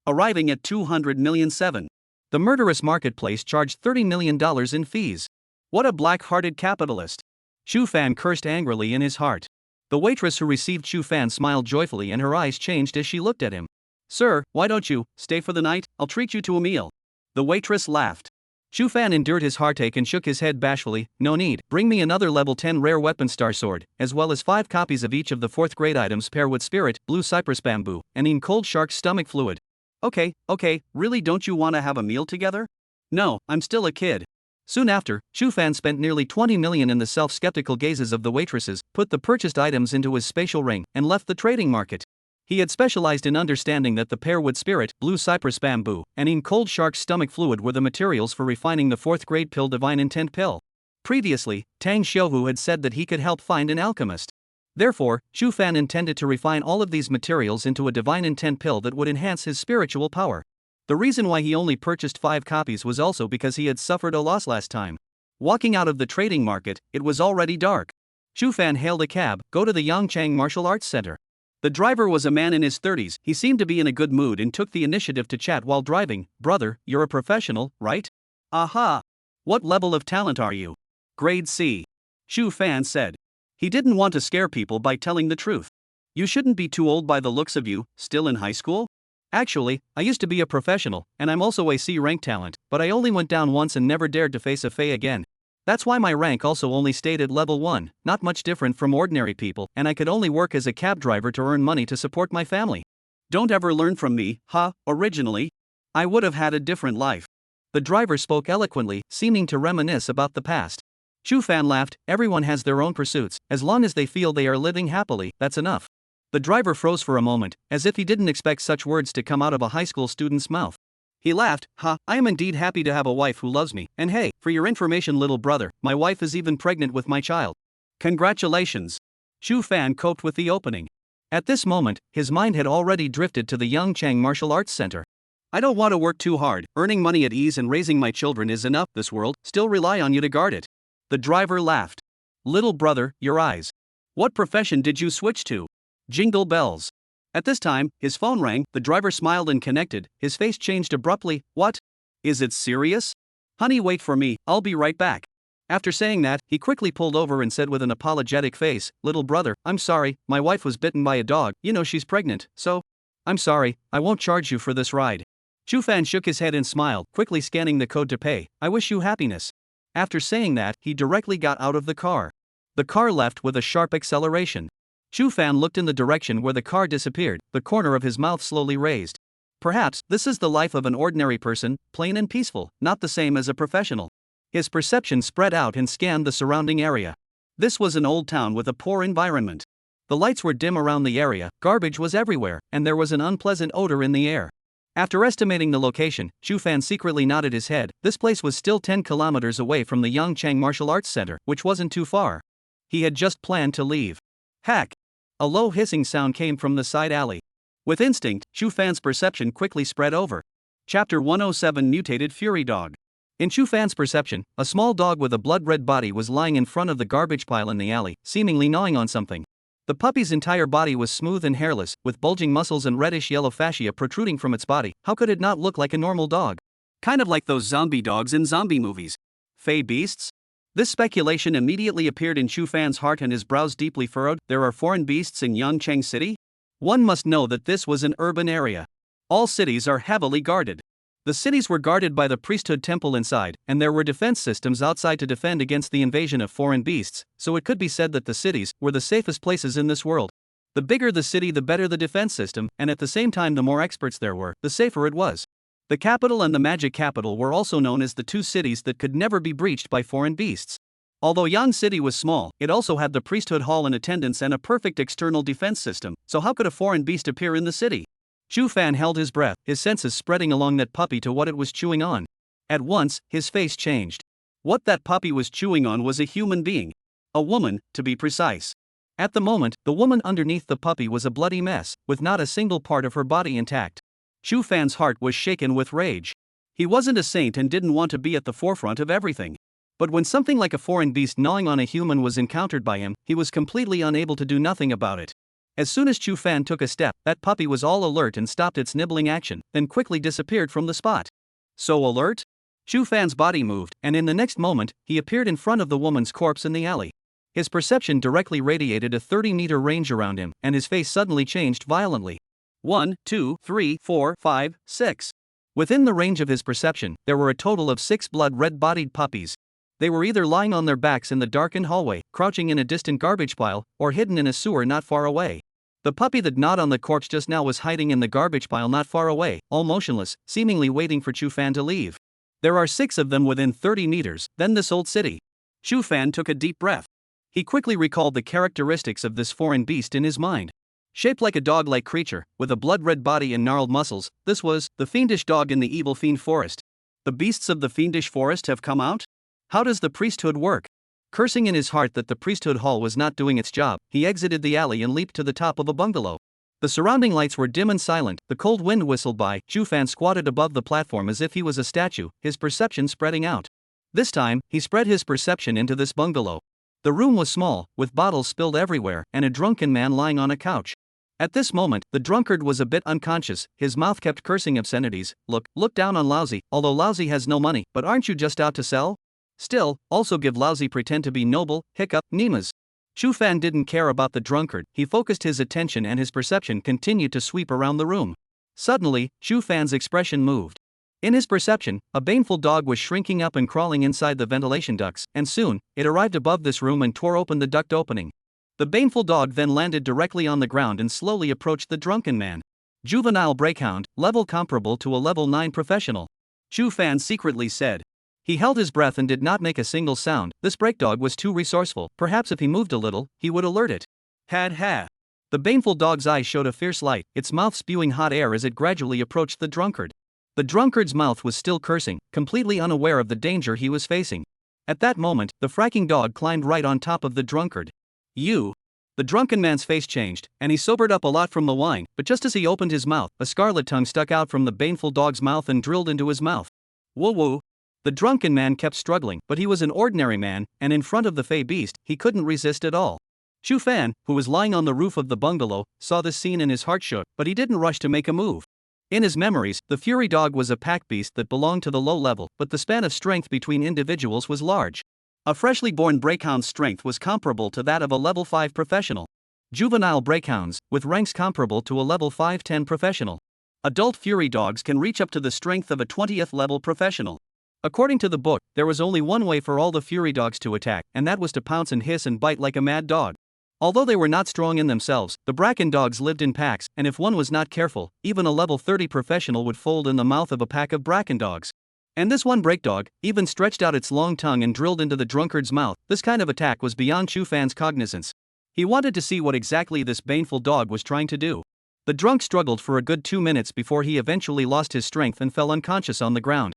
Arriving at 200 million. The murderous marketplace charged $30 million in fees. What a black-hearted capitalist. Chu Fan cursed angrily in his heart. The waitress who received Chu Fan smiled joyfully and her eyes changed as she looked at him. "Sir, why don't you stay for the night? I'll treat you to a meal." The waitress laughed. Chu Fan endured his heartache and shook his head bashfully. "No need. Bring me another level 10 rare weapon star sword, as well as 5 copies of each of the 4th grade items pair with spirit, blue cypress bamboo, and in cold shark stomach fluid." Okay, really don't you want to have a meal together?" "No, I'm still a kid." Soon after, Chu Fan spent nearly 20 million in the self-skeptical gazes of the waitresses, put the purchased items into his spatial ring, and left the trading market. He had specialized in understanding that the pearwood spirit, blue cypress bamboo, and in cold shark stomach fluid were the materials for refining the 4th grade pill divine intent pill. Previously, Tang Xiuhu had said that he could help find an alchemist. Therefore, Chu Fan intended to refine all of these materials into a divine intent pill that would enhance his spiritual power. The reason why he only purchased 5 copies was also because he had suffered a loss last time. Walking out of the trading market, it was already dark. Chu Fan hailed a cab. "Go to the Yangchang Martial Arts Center." The driver was a man in his 30s. He seemed to be in a good mood and took the initiative to chat while driving. "Brother, you're a professional, right?" "Aha! What level of talent are you?" "Grade C." Chu Fan said. He didn't want to scare people by telling the truth. "You shouldn't be too old by the looks of you, still in high school?" "Actually, I used to be a professional, and I'm also a C rank talent, but I only went down once and never dared to face a Fae again. That's why my rank also only stayed at level 1, not much different from ordinary people, and I could only work as a cab driver to earn money to support my family. Don't ever learn from me, huh? Originally, I would have had a different life." The driver spoke eloquently, seeming to reminisce about the past. Chu Fan laughed. "Everyone has their own pursuits, as long as they feel they are living happily, that's enough." The driver froze for a moment, as if he didn't expect such words to come out of a high school student's mouth. He laughed. I am indeed happy to have a wife who loves me, and hey, for your information little brother, my wife is even pregnant with my child." "Congratulations." Chu Fan coped with the opening. At this moment, his mind had already drifted to the Gu Cheng Martial Arts Center. "I don't want to work too hard, earning money at ease and raising my children is enough. This world still rely on you to guard it." The driver laughed. "Little brother, your eyes. What profession did you switch to?" Jingle bells. At this time, his phone rang. The driver smiled and connected. His face changed abruptly. "What? Is it serious? Honey, wait for me, I'll be right back." After saying that, he quickly pulled over and said with an apologetic face, "Little brother, I'm sorry, my wife was bitten by a dog, she's pregnant, so I'm sorry, I won't charge you for this ride." Chu Fan shook his head and smiled, quickly scanning the code to pay. "I wish you happiness." After saying that, he directly got out of the car. The car left with a sharp acceleration. Chu Fan looked in the direction where the car disappeared, the corner of his mouth slowly raised. Perhaps this is the life of an ordinary person, plain and peaceful, not the same as a professional. His perception spread out and scanned the surrounding area. This was an old town with a poor environment. The lights were dim around the area, garbage was everywhere, and there was an unpleasant odor in the air. After estimating the location, Chu Fan secretly nodded his head. This place was still 10 kilometers away from the Gu Cheng Martial Arts Center, which wasn't too far. He had just planned to leave. Hack! A low hissing sound came from the side alley. With instinct, Chu Fan's perception quickly spread over. Chapter 107 Mutated Fury Dog. In Chu Fan's perception, a small dog with a blood-red body was lying in front of the garbage pile in the alley, seemingly gnawing on something. The puppy's entire body was smooth and hairless, with bulging muscles and reddish-yellow fascia protruding from its body. How could it not look like a normal dog? Kind of like those zombie dogs in zombie movies. Fey beasts? This speculation immediately appeared in Chu Fan's heart and his brows deeply furrowed. There are foreign beasts in Gu Cheng City? One must know that this was an urban area. All cities are heavily guarded. The cities were guarded by the priesthood temple inside, and there were defense systems outside to defend against the invasion of foreign beasts, so it could be said that the cities were the safest places in this world. The bigger the city, the better the defense system, and at the same time the more experts there were, the safer it was. The capital and the magic capital were also known as the two cities that could never be breached by foreign beasts. Although Yang City was small, it also had the priesthood hall in attendance and a perfect external defense system, so how could a foreign beast appear in the city? Chu Fan held his breath, his senses spreading along that puppy to what it was chewing on. At once, his face changed. What that puppy was chewing on was a human being. A woman, to be precise. At the moment, the woman underneath the puppy was a bloody mess, with not a single part of her body intact. Chu Fan's heart was shaken with rage. He wasn't a saint and didn't want to be at the forefront of everything. But when something like a foreign beast gnawing on a human was encountered by him, he was completely unable to do nothing about it. As soon as Chu Fan took a step, that puppy was all alert and stopped its nibbling action, then quickly disappeared from the spot. So alert? Chu Fan's body moved, and in the next moment, he appeared in front of the woman's corpse in the alley. His perception directly radiated a 30-meter range around him, and his face suddenly changed violently. 1, 2, 3, 4, 5, 6. Within the range of his perception, there were a total of 6 blood-red-bodied puppies. They were either lying on their backs in the darkened hallway, crouching in a distant garbage pile, or hidden in a sewer not far away. The puppy that gnawed on the corpse just now was hiding in the garbage pile not far away, all motionless, seemingly waiting for Chu Fan to leave. There are 6 of them within 30 meters, then this old city. Chu Fan took a deep breath. He quickly recalled the characteristics of this foreign beast in his mind. Shaped like a dog-like creature, with a blood-red body and gnarled muscles, this was the fiendish dog in the evil fiend forest. The beasts of the fiendish forest have come out? How does the priesthood work? Cursing in his heart that the priesthood hall was not doing its job, he exited the alley and leaped to the top of a bungalow. The surrounding lights were dim and silent, the cold wind whistled by. Chu Fan squatted above the platform as if he was a statue, his perception spreading out. This time, he spread his perception into this bungalow. The room was small, with bottles spilled everywhere, and a drunken man lying on a couch. At this moment, the drunkard was a bit unconscious, his mouth kept cursing obscenities. Look down on Lousy, although Lousy has no money, but aren't you just out to sell? Still, also give Lousy pretend to be noble, hiccup, Nemas. Chu Fan didn't care about the drunkard, he focused his attention and his perception continued to sweep around the room. Suddenly, Chu Fan's expression moved. In his perception, a baneful dog was shrinking up and crawling inside the ventilation ducts, and soon, it arrived above this room and tore open the duct opening. The baneful dog then landed directly on the ground and slowly approached the drunken man. Juvenile breakhound, level comparable to a level 9 professional. Chu Fan secretly said. He held his breath and did not make a single sound. This breakdog was too resourceful, perhaps if he moved a little, he would alert it. Ha. The baneful dog's eyes showed a fierce light, its mouth spewing hot air as it gradually approached the drunkard. The drunkard's mouth was still cursing, completely unaware of the danger he was facing. At that moment, the fracking dog climbed right on top of the drunkard. You. The drunken man's face changed, and he sobered up a lot from the wine, but just as he opened his mouth, a scarlet tongue stuck out from the baneful dog's mouth and drilled into his mouth. Woo. The drunken man kept struggling, but he was an ordinary man, and in front of the fey beast, he couldn't resist at all. Chu Fan, who was lying on the roof of the bungalow, saw this scene and his heart shook, but he didn't rush to make a move. In his memories, the fury dog was a pack beast that belonged to the low level, but the span of strength between individuals was large. A freshly born breakhound's strength was comparable to that of a level 5 professional. Juvenile breakhounds, with ranks comparable to a level 5-10 professional. Adult fury dogs can reach up to the strength of a 20th level professional. According to the book, there was only one way for all the fury dogs to attack, and that was to pounce and hiss and bite like a mad dog. Although they were not strong in themselves, the bracken dogs lived in packs, and if one was not careful, even a level 30 professional would fold in the mouth of a pack of bracken dogs. And this one breakdog even stretched out its long tongue and drilled into the drunkard's mouth. This kind of attack was beyond Chu Fan's cognizance. He wanted to see what exactly this baneful dog was trying to do. The drunk struggled for a good 2 minutes before he eventually lost his strength and fell unconscious on the ground.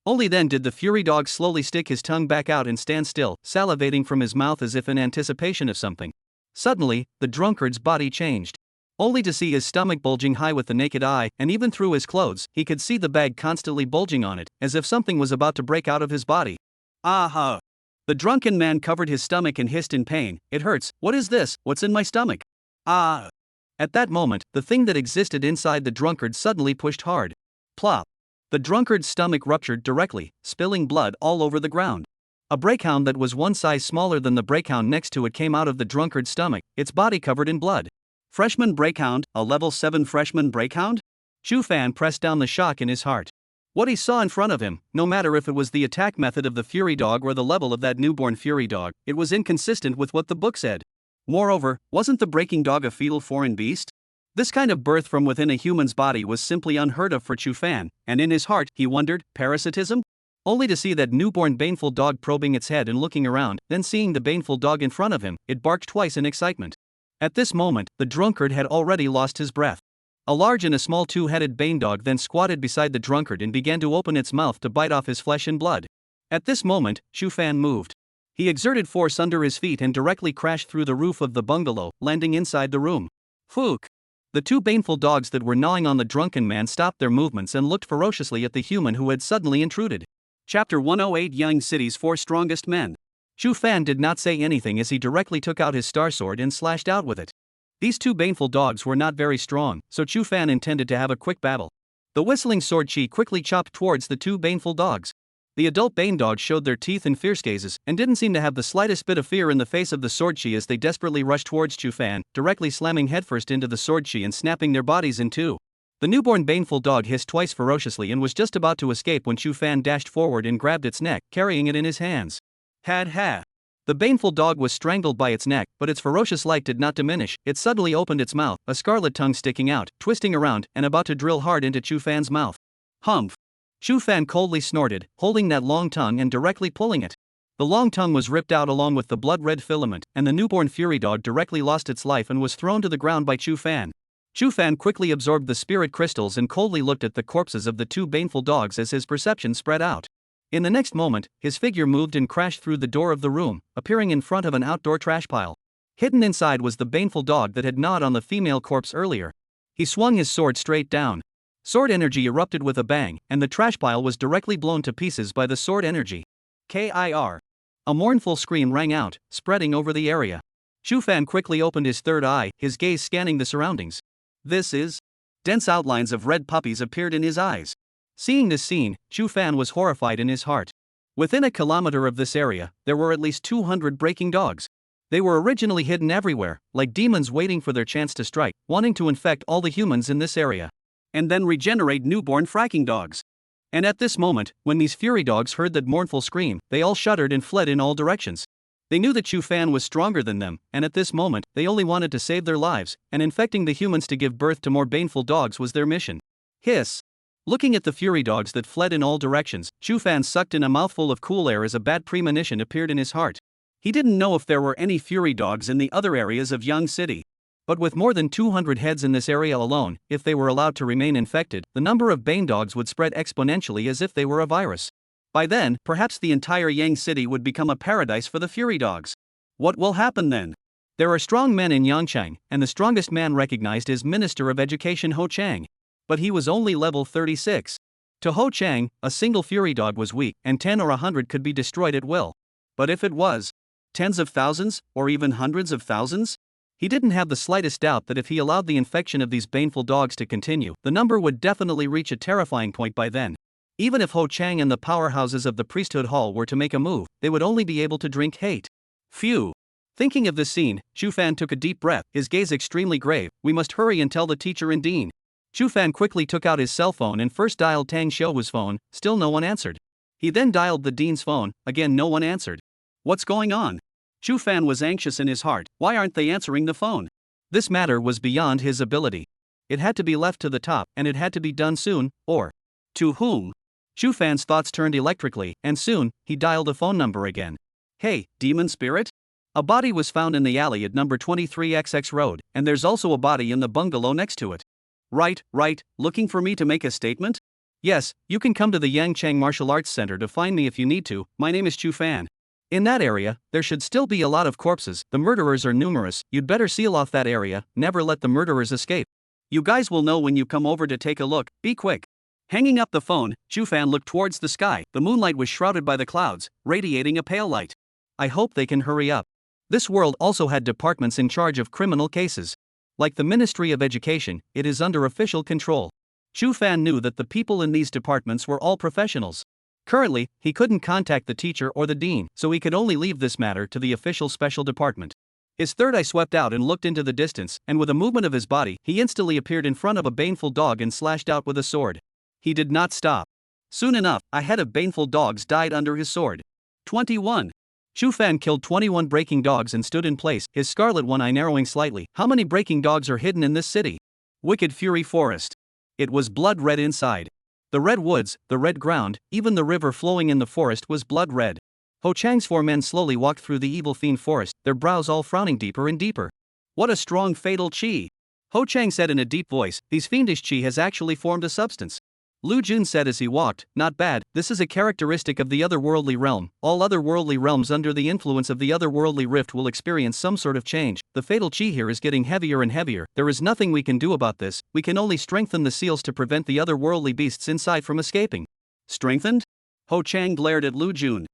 Only then did the fury dog slowly stick his tongue back out and stand still, salivating from his mouth as if in anticipation of something. Suddenly, the drunkard's body changed. Only to see his stomach bulging high with the naked eye, and even through his clothes, he could see the bag constantly bulging on it, as if something was about to break out of his body. Aha! The drunken man covered his stomach and hissed in pain. It hurts. What is this? What's in my stomach? Ah! At that moment, the thing that existed inside the drunkard suddenly pushed hard. Plop! The drunkard's stomach ruptured directly, spilling blood all over the ground. A breakhound that was one size smaller than the breakhound next to it came out of the drunkard's stomach, its body covered in blood. Freshman breakhound, a level 7 freshman breakhound? Chu Fan pressed down the shock in his heart. What he saw in front of him, no matter if it was the attack method of the fury dog or the level of that newborn fury dog, it was inconsistent with what the book said. Moreover, wasn't the breaking dog a fetal foreign beast? This kind of birth from within a human's body was simply unheard of for Chu Fan, and in his heart, he wondered, parasitism? Only to see that newborn baneful dog probing its head and looking around, then seeing the baneful dog in front of him, it barked twice in excitement. At this moment, the drunkard had already lost his breath. A large and a small two-headed bane dog then squatted beside the drunkard and began to open its mouth to bite off his flesh and blood. At this moment, Chu Fan moved. He exerted force under his feet and directly crashed through the roof of the bungalow, landing inside the room. Fook! The two baneful dogs that were gnawing on the drunken man stopped their movements and looked ferociously at the human who had suddenly intruded. Chapter 108 Yang City's 4 Strongest Men. Chu Fan did not say anything as he directly took out his star sword and slashed out with it. These two baneful dogs were not very strong, so Chu Fan intended to have a quick battle. The whistling sword chi quickly chopped towards the two baneful dogs. The adult bane dogs showed their teeth and fierce gazes, and didn't seem to have the slightest bit of fear in the face of the sword chi as they desperately rushed towards Chu Fan, directly slamming headfirst into the sword chi and snapping their bodies in two. The newborn baneful dog hissed twice ferociously and was just about to escape when Chu Fan dashed forward and grabbed its neck, carrying it in his hands. Ha! The baneful dog was strangled by its neck, but its ferocious light did not diminish. It suddenly opened its mouth, a scarlet tongue sticking out, twisting around, and about to drill hard into Chu Fan's mouth. Humph! Chu Fan coldly snorted, holding that long tongue and directly pulling it. The long tongue was ripped out along with the blood-red filament, and the newborn fury dog directly lost its life and was thrown to the ground by Chu Fan. Chu Fan quickly absorbed the spirit crystals and coldly looked at the corpses of the two baneful dogs as his perception spread out. In the next moment, his figure moved and crashed through the door of the room, appearing in front of an outdoor trash pile. Hidden inside was the baneful dog that had gnawed on the female corpse earlier. He swung his sword straight down. Sword energy erupted with a bang, and the trash pile was directly blown to pieces by the sword energy. K.I.R. A mournful scream rang out, spreading over the area. Chu Fan quickly opened his third eye, his gaze scanning the surroundings. This is. Dense outlines of red puppies appeared in his eyes. Seeing this scene, Chu Fan was horrified in his heart. Within a kilometer of this area, there were at least 200 breaking dogs. They were originally hidden everywhere, like demons waiting for their chance to strike, wanting to infect all the humans in this area. And then regenerate newborn fracking dogs. And at this moment, when these fury dogs heard that mournful scream, they all shuddered and fled in all directions. They knew that Chu Fan was stronger than them, and at this moment, they only wanted to save their lives, and infecting the humans to give birth to more baneful dogs was their mission. Hiss. Looking at the fury dogs that fled in all directions, Chu Fan sucked in a mouthful of cool air as a bad premonition appeared in his heart. He didn't know if there were any fury dogs in the other areas of Yang City. But with more than 200 heads in this area alone, if they were allowed to remain infected, the number of bane dogs would spread exponentially as if they were a virus. By then, perhaps the entire Yang City would become a paradise for the fury dogs. What will happen then? There are strong men in Yangchang, and the strongest man recognized is Minister of Education Ho Chang. But he was only level 36. To Ho Chang, a single fury dog was weak, and 10 or 100 could be destroyed at will. But if it was tens of thousands, or even hundreds of thousands? He didn't have the slightest doubt that if he allowed the infection of these baneful dogs to continue, the number would definitely reach a terrifying point by then. Even if Ho Chang and the powerhouses of the priesthood hall were to make a move, they would only be able to drink hate. Phew. Thinking of this scene, Chu Fan took a deep breath, his gaze extremely grave. We must hurry and tell the teacher and dean. Chu Fan quickly took out his cell phone and first dialed Tang Xiaohu's phone, still no one answered. He then dialed the dean's phone, again no one answered. What's going on? Chu Fan was anxious in his heart. Why aren't they answering the phone? This matter was beyond his ability. It had to be left to the top, and it had to be done soon, or to whom? Chu Fan's thoughts turned electrically, and soon, he dialed a phone number again. Hey, demon spirit? A body was found in the alley at number 23XX Road, and there's also a body in the bungalow next to it. Right, looking for me to make a statement? Yes, you can come to the Yangchang Martial Arts Center to find me if you need to. My name is Chu Fan. In that area, there should still be a lot of corpses. The murderers are numerous. You'd better seal off that area, never let the murderers escape. You guys will know when you come over to take a look, be quick. Hanging up the phone, Chu Fan looked towards the sky. The moonlight was shrouded by the clouds, radiating a pale light. I hope they can hurry up. This world also had departments in charge of criminal cases. Like the Ministry of Education, it is under official control. Chu Fan knew that the people in these departments were all professionals. Currently, he couldn't contact the teacher or the dean, so he could only leave this matter to the official special department. His third eye swept out and looked into the distance, and with a movement of his body, he instantly appeared in front of a baneful dog and slashed out with a sword. He did not stop. Soon enough, a head of baneful dogs died under his sword. 21. Chu Fan killed 21 breaking dogs and stood in place, his scarlet one eye narrowing slightly. How many breaking dogs are hidden in this city? Wicked Fury Forest. It was blood red inside. The red woods, the red ground, even the river flowing in the forest was blood red. Ho Chang's 4 men slowly walked through the evil fiend forest, their brows all frowning deeper and deeper. What a strong fatal chi! Ho Chang said in a deep voice, these fiendish chi has actually formed a substance. Lu Jun said as he walked, not bad, this is a characteristic of the otherworldly realm. All otherworldly realms under the influence of the otherworldly rift will experience some sort of change. The fatal chi here is getting heavier and heavier. There is nothing we can do about this. We can only strengthen the seals to prevent the otherworldly beasts inside from escaping. Strengthened? Ho Chang glared at Lu Jun.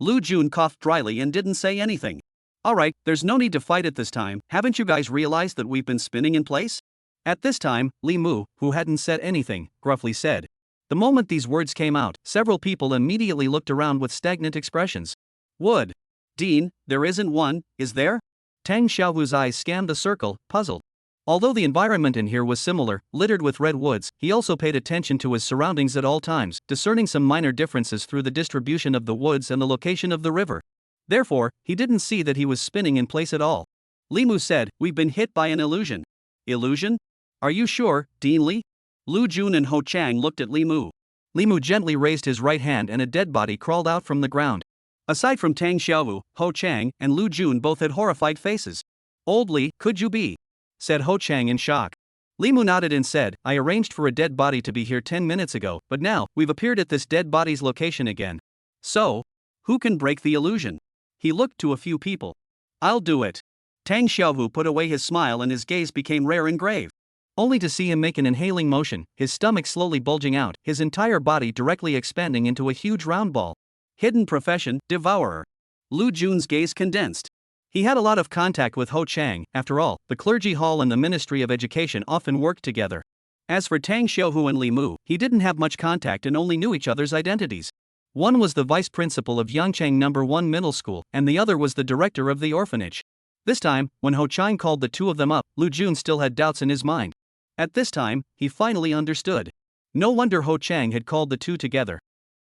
Lu Jun coughed dryly and didn't say anything. Alright, there's no need to fight at this time. Haven't you guys realized that we've been spinning in place? At this time, Li Mu, who hadn't said anything, gruffly said. The moment these words came out, several people immediately looked around with stagnant expressions. Wood. Dean, there isn't one, is there? Tang Xiaohu's eyes scanned the circle, puzzled. Although the environment in here was similar, littered with red woods, he also paid attention to his surroundings at all times, discerning some minor differences through the distribution of the woods and the location of the river. Therefore, he didn't see that he was spinning in place at all. Li Mu said, we've been hit by an illusion. Illusion? Are you sure, Dean Li? Lu Jun and Ho Chang looked at Li Mu. Li Mu gently raised his right hand and a dead body crawled out from the ground. Aside from Tang Xiaohu, Ho Chang and Lu Jun both had horrified faces. Old Li, could you be? Said Ho Chang in shock. Li Mu nodded and said, I arranged for a dead body to be here 10 minutes ago, but now, we've appeared at this dead body's location again. So, who can break the illusion? He looked to a few people. I'll do it. Tang Xiaohu put away his smile and his gaze became rare and grave. Only to see him make an inhaling motion, his stomach slowly bulging out, his entire body directly expanding into a huge round ball. Hidden profession, devourer. Lu Jun's gaze condensed. He had a lot of contact with Gu Cheng. After all, the clergy hall and the Ministry of Education often worked together. As for Tang Xiaohu and Li Mu, he didn't have much contact and only knew each other's identities. One was the vice principal of Yangcheng No. 1 Middle School, and the other was the director of the orphanage. This time, when Gu Cheng called the two of them up, Lu Jun still had doubts in his mind. At this time, he finally understood. No wonder Gu Cheng had called the two together.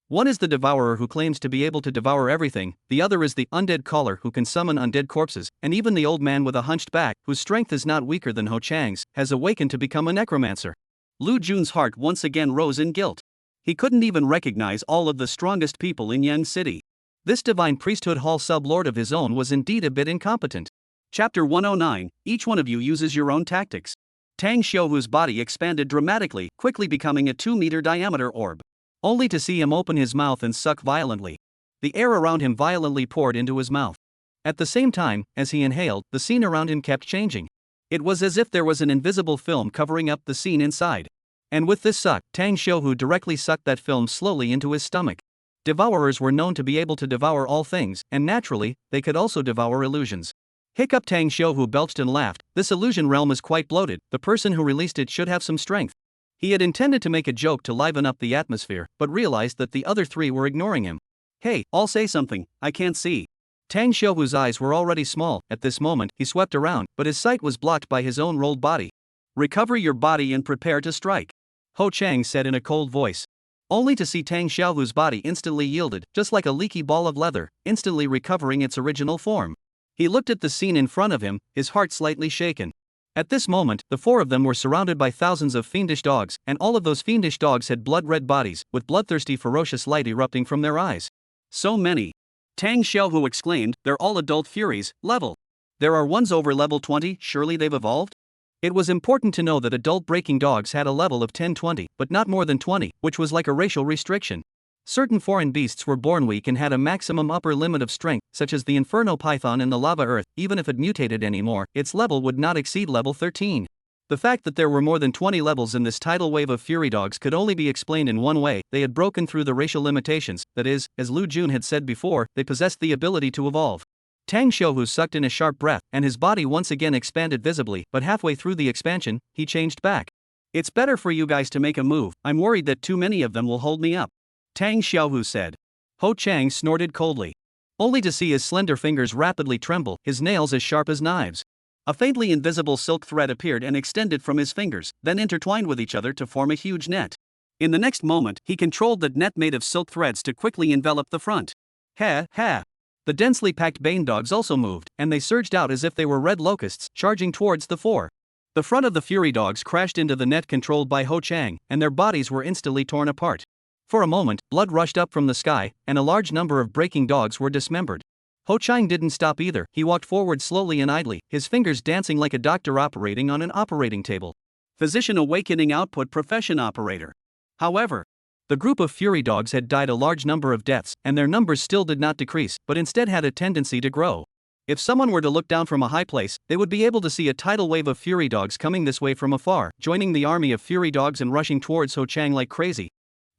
One is the devourer who claims to be able to devour everything, the other is the undead caller who can summon undead corpses, and even the old man with a hunched back, whose strength is not weaker than Gu Cheng's, has awakened to become a necromancer. Lu Jun's heart once again rose in guilt. He couldn't even recognize all of the strongest people in Yang City. This divine priesthood hall sub-lord of his own was indeed a bit incompetent. Chapter 109, each one of you uses your own tactics. Tang Xiaohu's body expanded dramatically, quickly becoming a 2-meter diameter orb. Only to see him open his mouth and suck violently. The air around him violently poured into his mouth. At the same time, as he inhaled, the scene around him kept changing. It was as if there was an invisible film covering up the scene inside. And with this suck, Tang Xiaohu directly sucked that film slowly into his stomach. Devourers were known to be able to devour all things, and naturally, they could also devour illusions. Hiccup. Tang Xiaohu belched and laughed. This illusion realm is quite bloated, the person who released it should have some strength. He had intended to make a joke to liven up the atmosphere, but realized that the other three were ignoring him. Hey, I'll say something, I can't see. Tang Xiaohu's eyes were already small. At this moment, he swept around, but his sight was blocked by his own rolled body. Recover your body and prepare to strike, Gu Cheng said in a cold voice. Only to see Tang Xiaohu's body instantly yielded, just like a leaky ball of leather, instantly recovering its original form. He looked at the scene in front of him, his heart slightly shaken. At this moment, the four of them were surrounded by thousands of fiendish dogs, and all of those fiendish dogs had blood-red bodies, with bloodthirsty ferocious light erupting from their eyes. So many. Tang Xiaohu exclaimed, they're all adult furies, level. There are ones over level 20, surely they've evolved? It was important to know that adult breaking dogs had a level of 10-20, but not more than 20, which was like a racial restriction. Certain foreign beasts were born weak and had a maximum upper limit of strength, such as the Inferno Python in the Lava Earth. Even if it mutated anymore, its level would not exceed level 13. The fact that there were more than 20 levels in this tidal wave of fury dogs could only be explained in one way: they had broken through the racial limitations, that is, as Lu Jun had said before, they possessed the ability to evolve. Tang Xiaohu sucked in a sharp breath, and his body once again expanded visibly, but halfway through the expansion, he changed back. It's better for you guys to make a move, I'm worried that too many of them will hold me up, Tang Xiaohu said. Gu Cheng snorted coldly. Only to see his slender fingers rapidly tremble, his nails as sharp as knives. A faintly invisible silk thread appeared and extended from his fingers, then intertwined with each other to form a huge net. In the next moment, he controlled the net made of silk threads to quickly envelop the front. Ha ha! The densely packed Bane dogs also moved, and they surged out as if they were red locusts, charging towards the four. The front of the Fury dogs crashed into the net controlled by Gu Cheng, and their bodies were instantly torn apart. For a moment, blood rushed up from the sky, and a large number of breaking dogs were dismembered. Gu Cheng didn't stop either. He walked forward slowly and idly, his fingers dancing like a doctor operating on an operating table. Physician awakening output profession operator. However, the group of Fury dogs had died a large number of deaths, and their numbers still did not decrease, but instead had a tendency to grow. If someone were to look down from a high place, they would be able to see a tidal wave of Fury dogs coming this way from afar, joining the army of Fury dogs and rushing towards Gu Cheng like crazy.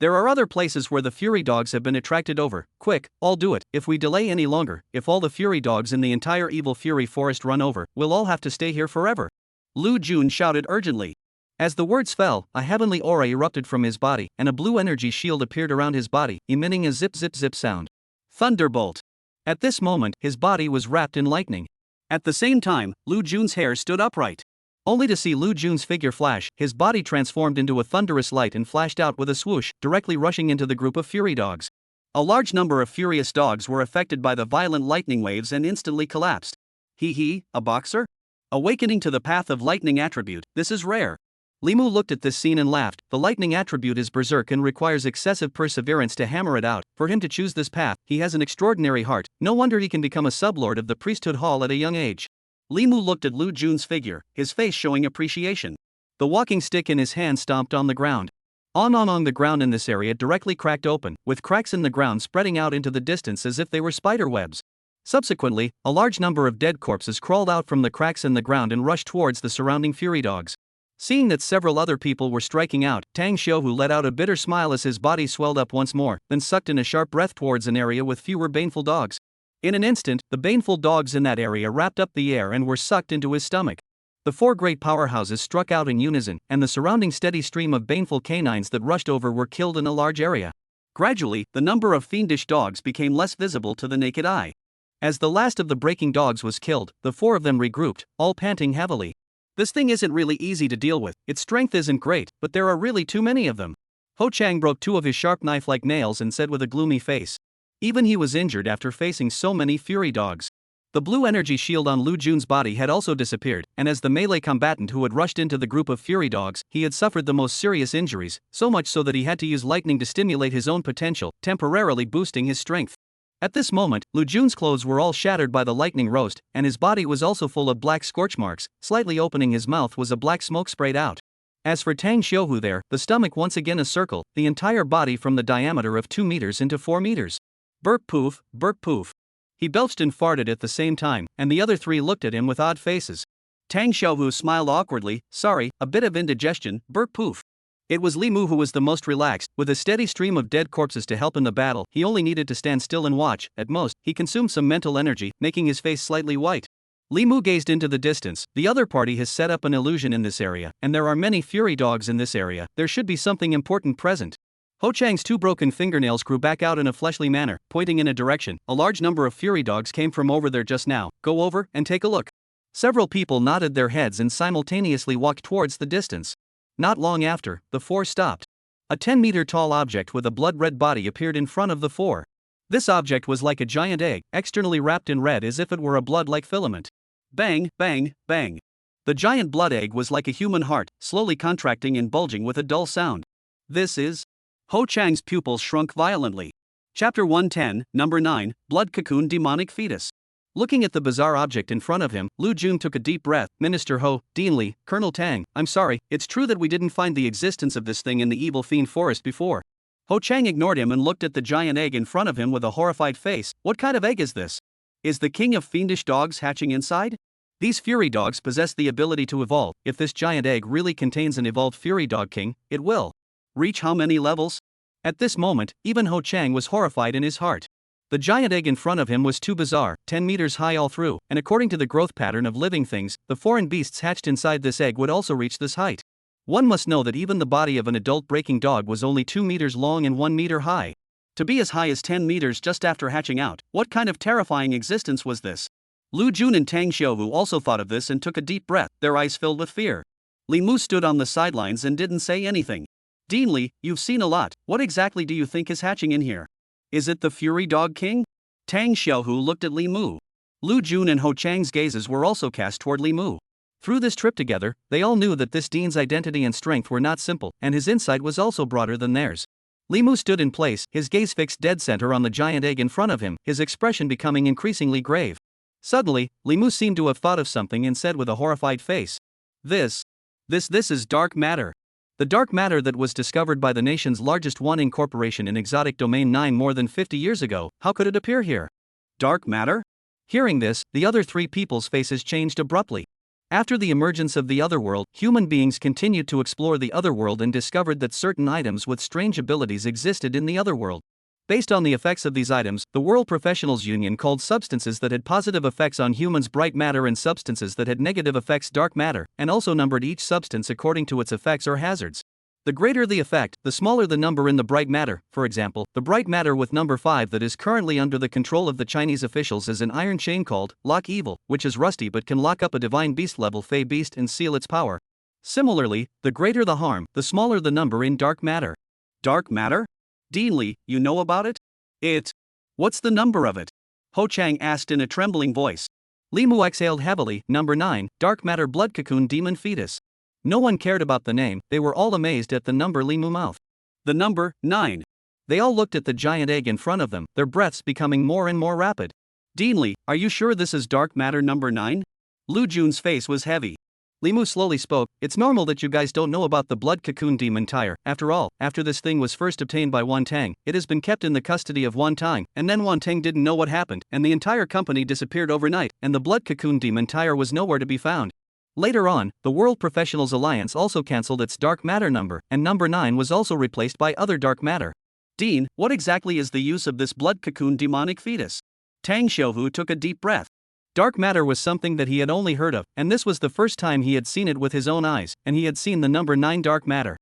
There are other places where the Fury dogs have been attracted over. Quick, I'll do it. If we delay any longer, if all the Fury dogs in the entire evil Fury forest run over, we'll all have to stay here forever, Lu Jun shouted urgently. As the words fell, a heavenly aura erupted from his body, and a blue energy shield appeared around his body, emitting a zip zip zip sound. Thunderbolt. At this moment, his body was wrapped in lightning. At the same time, Lu Jun's hair stood upright. Only to see Lu Jun's figure flash, his body transformed into a thunderous light and flashed out with a swoosh, directly rushing into the group of Fury dogs. A large number of furious dogs were affected by the violent lightning waves and instantly collapsed. He, a boxer? Awakening to the path of lightning attribute, this is rare. Li Mu looked at this scene and laughed. The lightning attribute is berserk and requires excessive perseverance to hammer it out. For him to choose this path, he has an extraordinary heart. No wonder he can become a sublord of the priesthood hall at a young age. Li Mu looked at Lu Jun's figure, his face showing appreciation. The walking stick in his hand stomped on the ground. On the ground in this area directly cracked open, with cracks in the ground spreading out into the distance as if they were spider webs. Subsequently, a large number of dead corpses crawled out from the cracks in the ground and rushed towards the surrounding Fury dogs. Seeing that several other people were striking out, Tang Xiaohu let out a bitter smile as his body swelled up once more, then sucked in a sharp breath towards an area with fewer baneful dogs. In an instant, the baneful dogs in that area wrapped up the air and were sucked into his stomach. The four great powerhouses struck out in unison, and the surrounding steady stream of baneful canines that rushed over were killed in a large area. Gradually, the number of fiendish dogs became less visible to the naked eye. As the last of the breaking dogs was killed, the four of them regrouped, all panting heavily. This thing isn't really easy to deal with, its strength isn't great, but there are really too many of them. Gu Cheng broke two of his sharp knife-like nails and said with a gloomy face. Even he was injured after facing so many fury dogs. The blue energy shield on Lu Jun's body had also disappeared, and as the melee combatant who had rushed into the group of fury dogs, he had suffered the most serious injuries, so much so that he had to use lightning to stimulate his own potential, temporarily boosting his strength. At this moment, Lu Jun's clothes were all shattered by the lightning roast, and his body was also full of black scorch marks. Slightly opening his mouth was a black smoke sprayed out. As for Tang Xiuhu there, the stomach once again a circle, the entire body from the diameter of 2 meters into 4 meters. Burp poof, burp poof. He belched and farted at the same time, and the other three looked at him with odd faces. Tang Xiuhu smiled awkwardly, sorry, a bit of indigestion, burp poof. It was Li Mu who was the most relaxed, with a steady stream of dead corpses to help in the battle. He only needed to stand still and watch. At most, he consumed some mental energy, making his face slightly white. Li Mu gazed into the distance. The other party has set up an illusion in this area, and there are many fury dogs in this area. There should be something important present. Gu Cheng's two broken fingernails grew back out in a fleshly manner, pointing in a direction. A large number of fury dogs came from over there just now. Go over and take a look. Several people nodded their heads and simultaneously walked towards the distance. Not long after, the four stopped. A 10-meter-tall object with a blood-red body appeared in front of the four. This object was like a giant egg, externally wrapped in red as if it were a blood-like filament. Bang, bang, bang. The giant blood egg was like a human heart, slowly contracting and bulging with a dull sound. This is... Gu Cheng's pupils shrunk violently. Chapter 110, Number 9, Blood Cocoon Demonic Fetus. Looking at the bizarre object in front of him, Lu Jun took a deep breath. Minister Ho, Dean Li, Colonel Tang, I'm sorry, it's true that we didn't find the existence of this thing in the evil fiend forest before. Gu Cheng ignored him and looked at the giant egg in front of him with a horrified face. What kind of egg is this? Is the king of fiendish dogs hatching inside? These fury dogs possess the ability to evolve. If this giant egg really contains an evolved fury dog king, it will reach how many levels? At this moment, even Gu Cheng was horrified in his heart. The giant egg in front of him was too bizarre, 10 meters high all through, and according to the growth pattern of living things, the foreign beasts hatched inside this egg would also reach this height. One must know that even the body of an adult breaking dog was only 2 meters long and 1 meter high. To be as high as 10 meters just after hatching out, what kind of terrifying existence was this? Lu Jun and Tang Xiuhu also thought of this and took a deep breath, their eyes filled with fear. Li Mu stood on the sidelines and didn't say anything. Dean Li, you've seen a lot, what exactly do you think is hatching in here? Is it the Fury Dog King? Tang Xiuhu looked at Li Mu. Lu Jun and Gu Cheng's gazes were also cast toward Li Mu. Through this trip together, they all knew that this Dean's identity and strength were not simple, and his insight was also broader than theirs. Li Mu stood in place, his gaze fixed dead center on the giant egg in front of him, his expression becoming increasingly grave. Suddenly, Li Mu seemed to have thought of something and said with a horrified face. This is dark matter. The dark matter that was discovered by the nation's largest one-in corporation in Exotic Domain 9 more than 50 years ago, how could it appear here? Dark matter? Hearing this, the other three people's faces changed abruptly. After the emergence of the Otherworld, human beings continued to explore the Otherworld and discovered that certain items with strange abilities existed in the Otherworld. Based on the effects of these items, the World Professionals Union called substances that had positive effects on humans bright matter and substances that had negative effects dark matter, and also numbered each substance according to its effects or hazards. The greater the effect, the smaller the number in the bright matter. For example, the bright matter with number 5 that is currently under the control of the Chinese officials is an iron chain called Lock Evil, which is rusty but can lock up a divine beast level Fey beast and seal its power. Similarly, the greater the harm, the smaller the number in dark matter. Dark matter? Dean Li, you know about it? What's the number of it? Gu Cheng asked in a trembling voice. Li Mu exhaled heavily. Number 9, Dark Matter Blood Cocoon Demon Fetus. No one cared about the name, they were all amazed at the number Li Mu mouthed. The number, 9. They all looked at the giant egg in front of them, their breaths becoming more and more rapid. Dean Li, are you sure this is Dark Matter number 9? Lu Jun's face was heavy. Li Mu slowly spoke, it's normal that you guys don't know about the blood cocoon demon tire. After all, after this thing was first obtained by Wan Tang, it has been kept in the custody of Wan Tang, and then Wan Tang didn't know what happened, and the entire company disappeared overnight, and the blood cocoon demon tire was nowhere to be found. Later on, the World Professionals Alliance also cancelled its dark matter number, and number 9 was also replaced by other dark matter. Dean, what exactly is the use of this blood cocoon demonic fetus? Tang Xiuhu took a deep breath. Dark matter was something that he had only heard of, and this was the first time he had seen it with his own eyes, and he had seen the number 9 dark matter.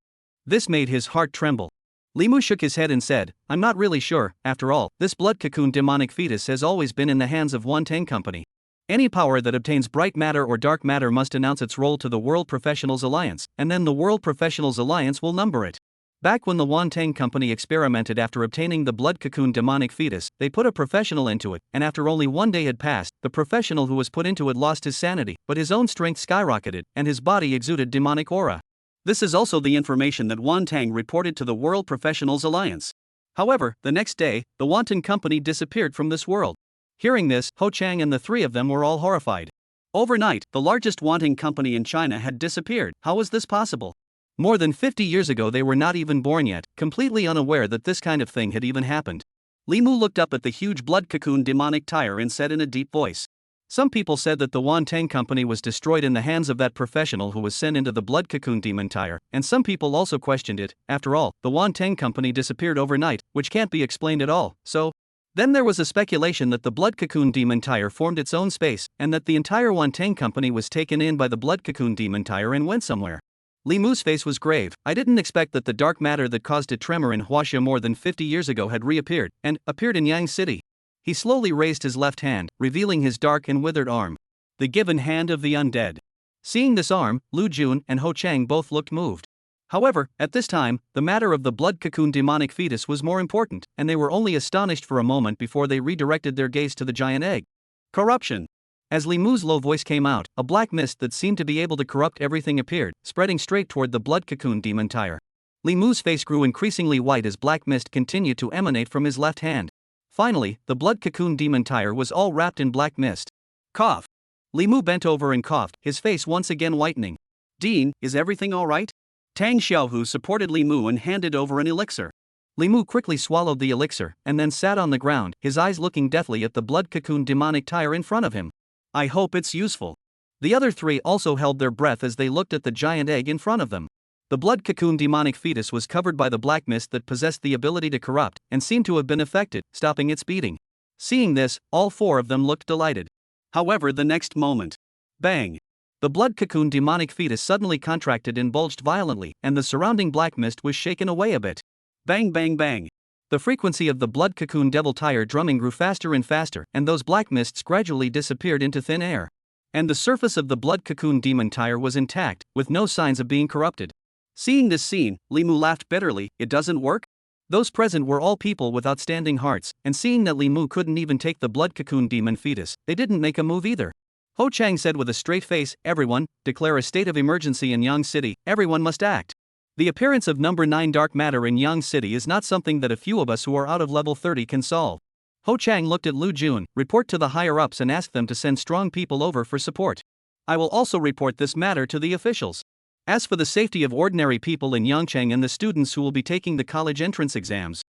This made his heart tremble. Li Mu shook his head and said, I'm not really sure, after all, this blood cocoon demonic fetus has always been in the hands of one Tang company. Any power that obtains bright matter or dark matter must announce its role to the World Professionals Alliance, and then the World Professionals Alliance will number it. Back when the Wan Tang Company experimented after obtaining the blood cocoon demonic fetus, they put a professional into it, and after only 1 day had passed, the professional who was put into it lost his sanity, but his own strength skyrocketed, and his body exuded demonic aura. This is also the information that Wan Tang reported to the World Professionals Alliance. However, the next day, the Wanton Company disappeared from this world. Hearing this, Gu Cheng and the 3 of them were all horrified. Overnight, the largest wanting company in China had disappeared. How was this possible? More than 50 years ago they were not even born yet, completely unaware that this kind of thing had even happened. Li Mu looked up at the huge blood cocoon demonic tire and said in a deep voice. Some people said that the Wan Tang Company was destroyed in the hands of that professional who was sent into the blood cocoon demon tire, and some people also questioned it. After all, the Wan Tang Company disappeared overnight, which can't be explained at all, so... Then there was a speculation that the blood cocoon demon tire formed its own space, and that the entire Wan Tang Company was taken in by the blood cocoon demon tire and went somewhere. Li Mu's face was grave. I didn't expect that the dark matter that caused a tremor in Huaxia more than 50 years ago had reappeared, and appeared in Yang City. He slowly raised his left hand, revealing his dark and withered arm. The given hand of the undead. Seeing this arm, Lu Jun and Gu Cheng both looked moved. However, at this time, the matter of the blood cocoon demonic fetus was more important, and they were only astonished for a moment before they redirected their gaze to the giant egg. Corruption. As Li Mu's low voice came out, a black mist that seemed to be able to corrupt everything appeared, spreading straight toward the blood cocoon demon tire. Li Mu's face grew increasingly white as black mist continued to emanate from his left hand. Finally, the blood cocoon demon tire was all wrapped in black mist. Cough. Li Mu bent over and coughed, his face once again whitening. Dean, is everything all right? Tang Xiaohu supported Li Mu and handed over an elixir. Li Mu quickly swallowed the elixir, and then sat on the ground, his eyes looking deathly at the blood cocoon demonic tire in front of him. I hope it's useful. The other 3 also held their breath as they looked at the giant egg in front of them. The blood cocoon demonic fetus was covered by the black mist that possessed the ability to corrupt, and seemed to have been affected, stopping its beating. Seeing this, all 4 of them looked delighted. However, the next moment. Bang! The blood cocoon demonic fetus suddenly contracted and bulged violently, and the surrounding black mist was shaken away a bit. Bang bang bang! The frequency of the blood cocoon devil tire drumming grew faster and faster, and those black mists gradually disappeared into thin air. And the surface of the blood cocoon demon tire was intact, with no signs of being corrupted. Seeing this scene, Li Mu laughed bitterly. It doesn't work? Those present were all people with outstanding hearts, and seeing that Li Mu couldn't even take the blood cocoon demon fetus, they didn't make a move either. Gu Cheng said with a straight face, everyone, declare a state of emergency in Yang City, everyone must act. The appearance of number 9 dark matter in Yang City is not something that a few of us who are out of level 30 can solve. Gu Cheng looked at Lu Jun, report to the higher-ups and ask them to send strong people over for support. I will also report this matter to the officials. As for the safety of ordinary people in Yangcheng and the students who will be taking the college entrance exams.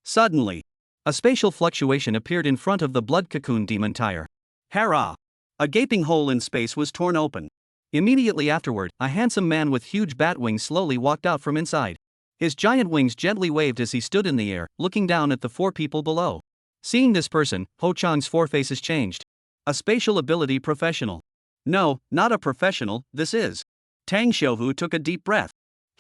Suddenly, a spatial fluctuation appeared in front of the blood cocoon demon tire. Hurrah! A gaping hole in space was torn open. Immediately afterward, a handsome man with huge bat wings slowly walked out from inside. His giant wings gently waved as he stood in the air, looking down at the 4 people below. Seeing this person, Gu Cheng's 4 faces changed. A spatial ability professional. No, not a professional, this is. Tang Xiaohu took a deep breath.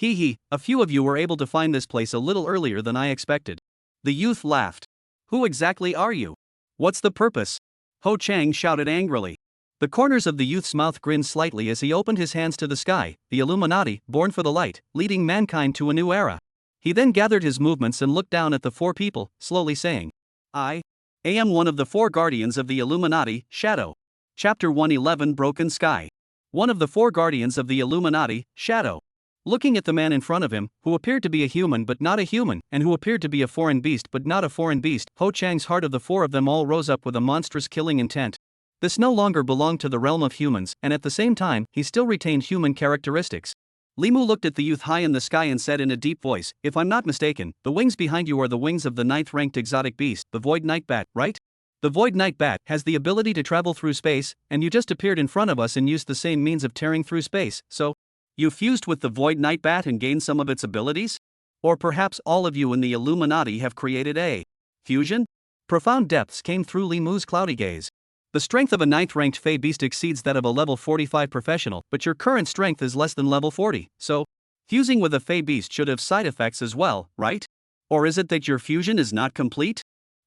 A few of you were able to find this place a little earlier than I expected. The youth laughed. Who exactly are you? What's the purpose? Gu Cheng shouted angrily. The corners of the youth's mouth grinned slightly as he opened his hands to the sky, the Illuminati, born for the light, leading mankind to a new era. He then gathered his movements and looked down at the 4 people, slowly saying, I am one of the 4 guardians of the Illuminati, Shadow. Chapter 111 Broken Sky. One of the 4 guardians of the Illuminati, Shadow. Looking at the man in front of him, who appeared to be a human but not a human, and who appeared to be a foreign beast but not a foreign beast, Gu Cheng's heart of the 4 of them all rose up with a monstrous killing intent. This no longer belonged to the realm of humans, and at the same time, he still retained human characteristics. Li Mu looked at the youth high in the sky and said in a deep voice, if I'm not mistaken, the wings behind you are the wings of the 9th-ranked exotic beast, the Void Night Bat, right? The Void Night Bat has the ability to travel through space, and you just appeared in front of us and used the same means of tearing through space, so you fused with the Void Night Bat and gained some of its abilities? Or perhaps all of you in the Illuminati have created a fusion? Profound depths came through Li Mu's cloudy gaze. The strength of a 9th-ranked Fey Beast exceeds that of a level 45 professional, but your current strength is less than level 40, so fusing with a Fey Beast should have side effects as well, right? Or is it that your fusion is not complete?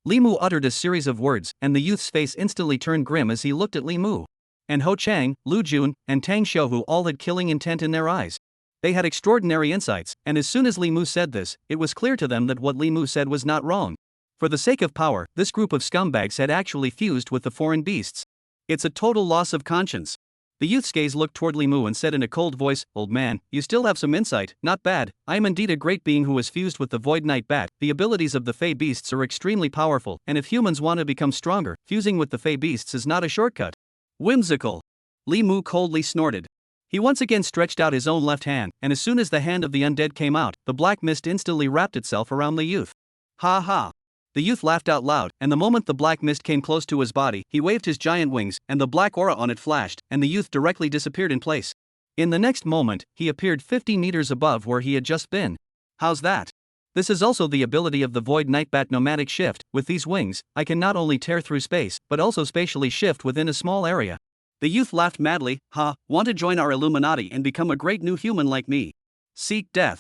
Li Mu uttered a series of words, and the youth's face instantly turned grim as he looked at Li Mu. And Ho Chang, Lu Jun, and Tang Xiuhu all had killing intent in their eyes. They had extraordinary insights, and as soon as Li Mu said this, it was clear to them that what Li Mu said was not wrong. For the sake of power, this group of scumbags had actually fused with the foreign beasts. It's a total loss of conscience. The youth's gaze looked toward Li Mu and said in a cold voice, "Old man, you still have some insight, not bad. I am indeed a great being who has fused with the Void Knight Bat. The abilities of the Fey Beasts are extremely powerful, and if humans want to become stronger, fusing with the Fey Beasts is not a shortcut." Whimsical. Li Mu coldly snorted. He once again stretched out his own left hand, and as soon as the hand of the undead came out, the black mist instantly wrapped itself around the youth. Ha ha. The youth laughed out loud, and the moment the black mist came close to his body, he waved his giant wings, and the black aura on it flashed, and the youth directly disappeared in place. In the next moment, he appeared 50 meters above where he had just been. How's that? This is also the ability of the Void Nightbat Nomadic Shift. With these wings, I can not only tear through space, but also spatially shift within a small area. The youth laughed madly. Ha, want to join our Illuminati and become a great new human like me? Seek death.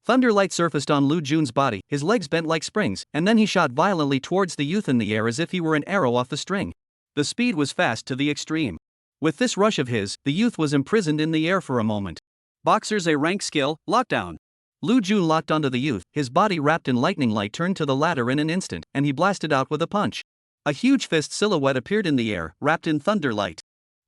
Thunderlight surfaced on Lu Jun's body, his legs bent like springs, and then he shot violently towards the youth in the air as if he were an arrow off the string. The speed was fast to the extreme. With this rush of his, the youth was imprisoned in the air for a moment. Boxer's a rank skill, lockdown. Lu Jun locked onto the youth, his body wrapped in lightning light turned to the latter in an instant, and he blasted out with a punch. A huge fist silhouette appeared in the air, wrapped in thunderlight.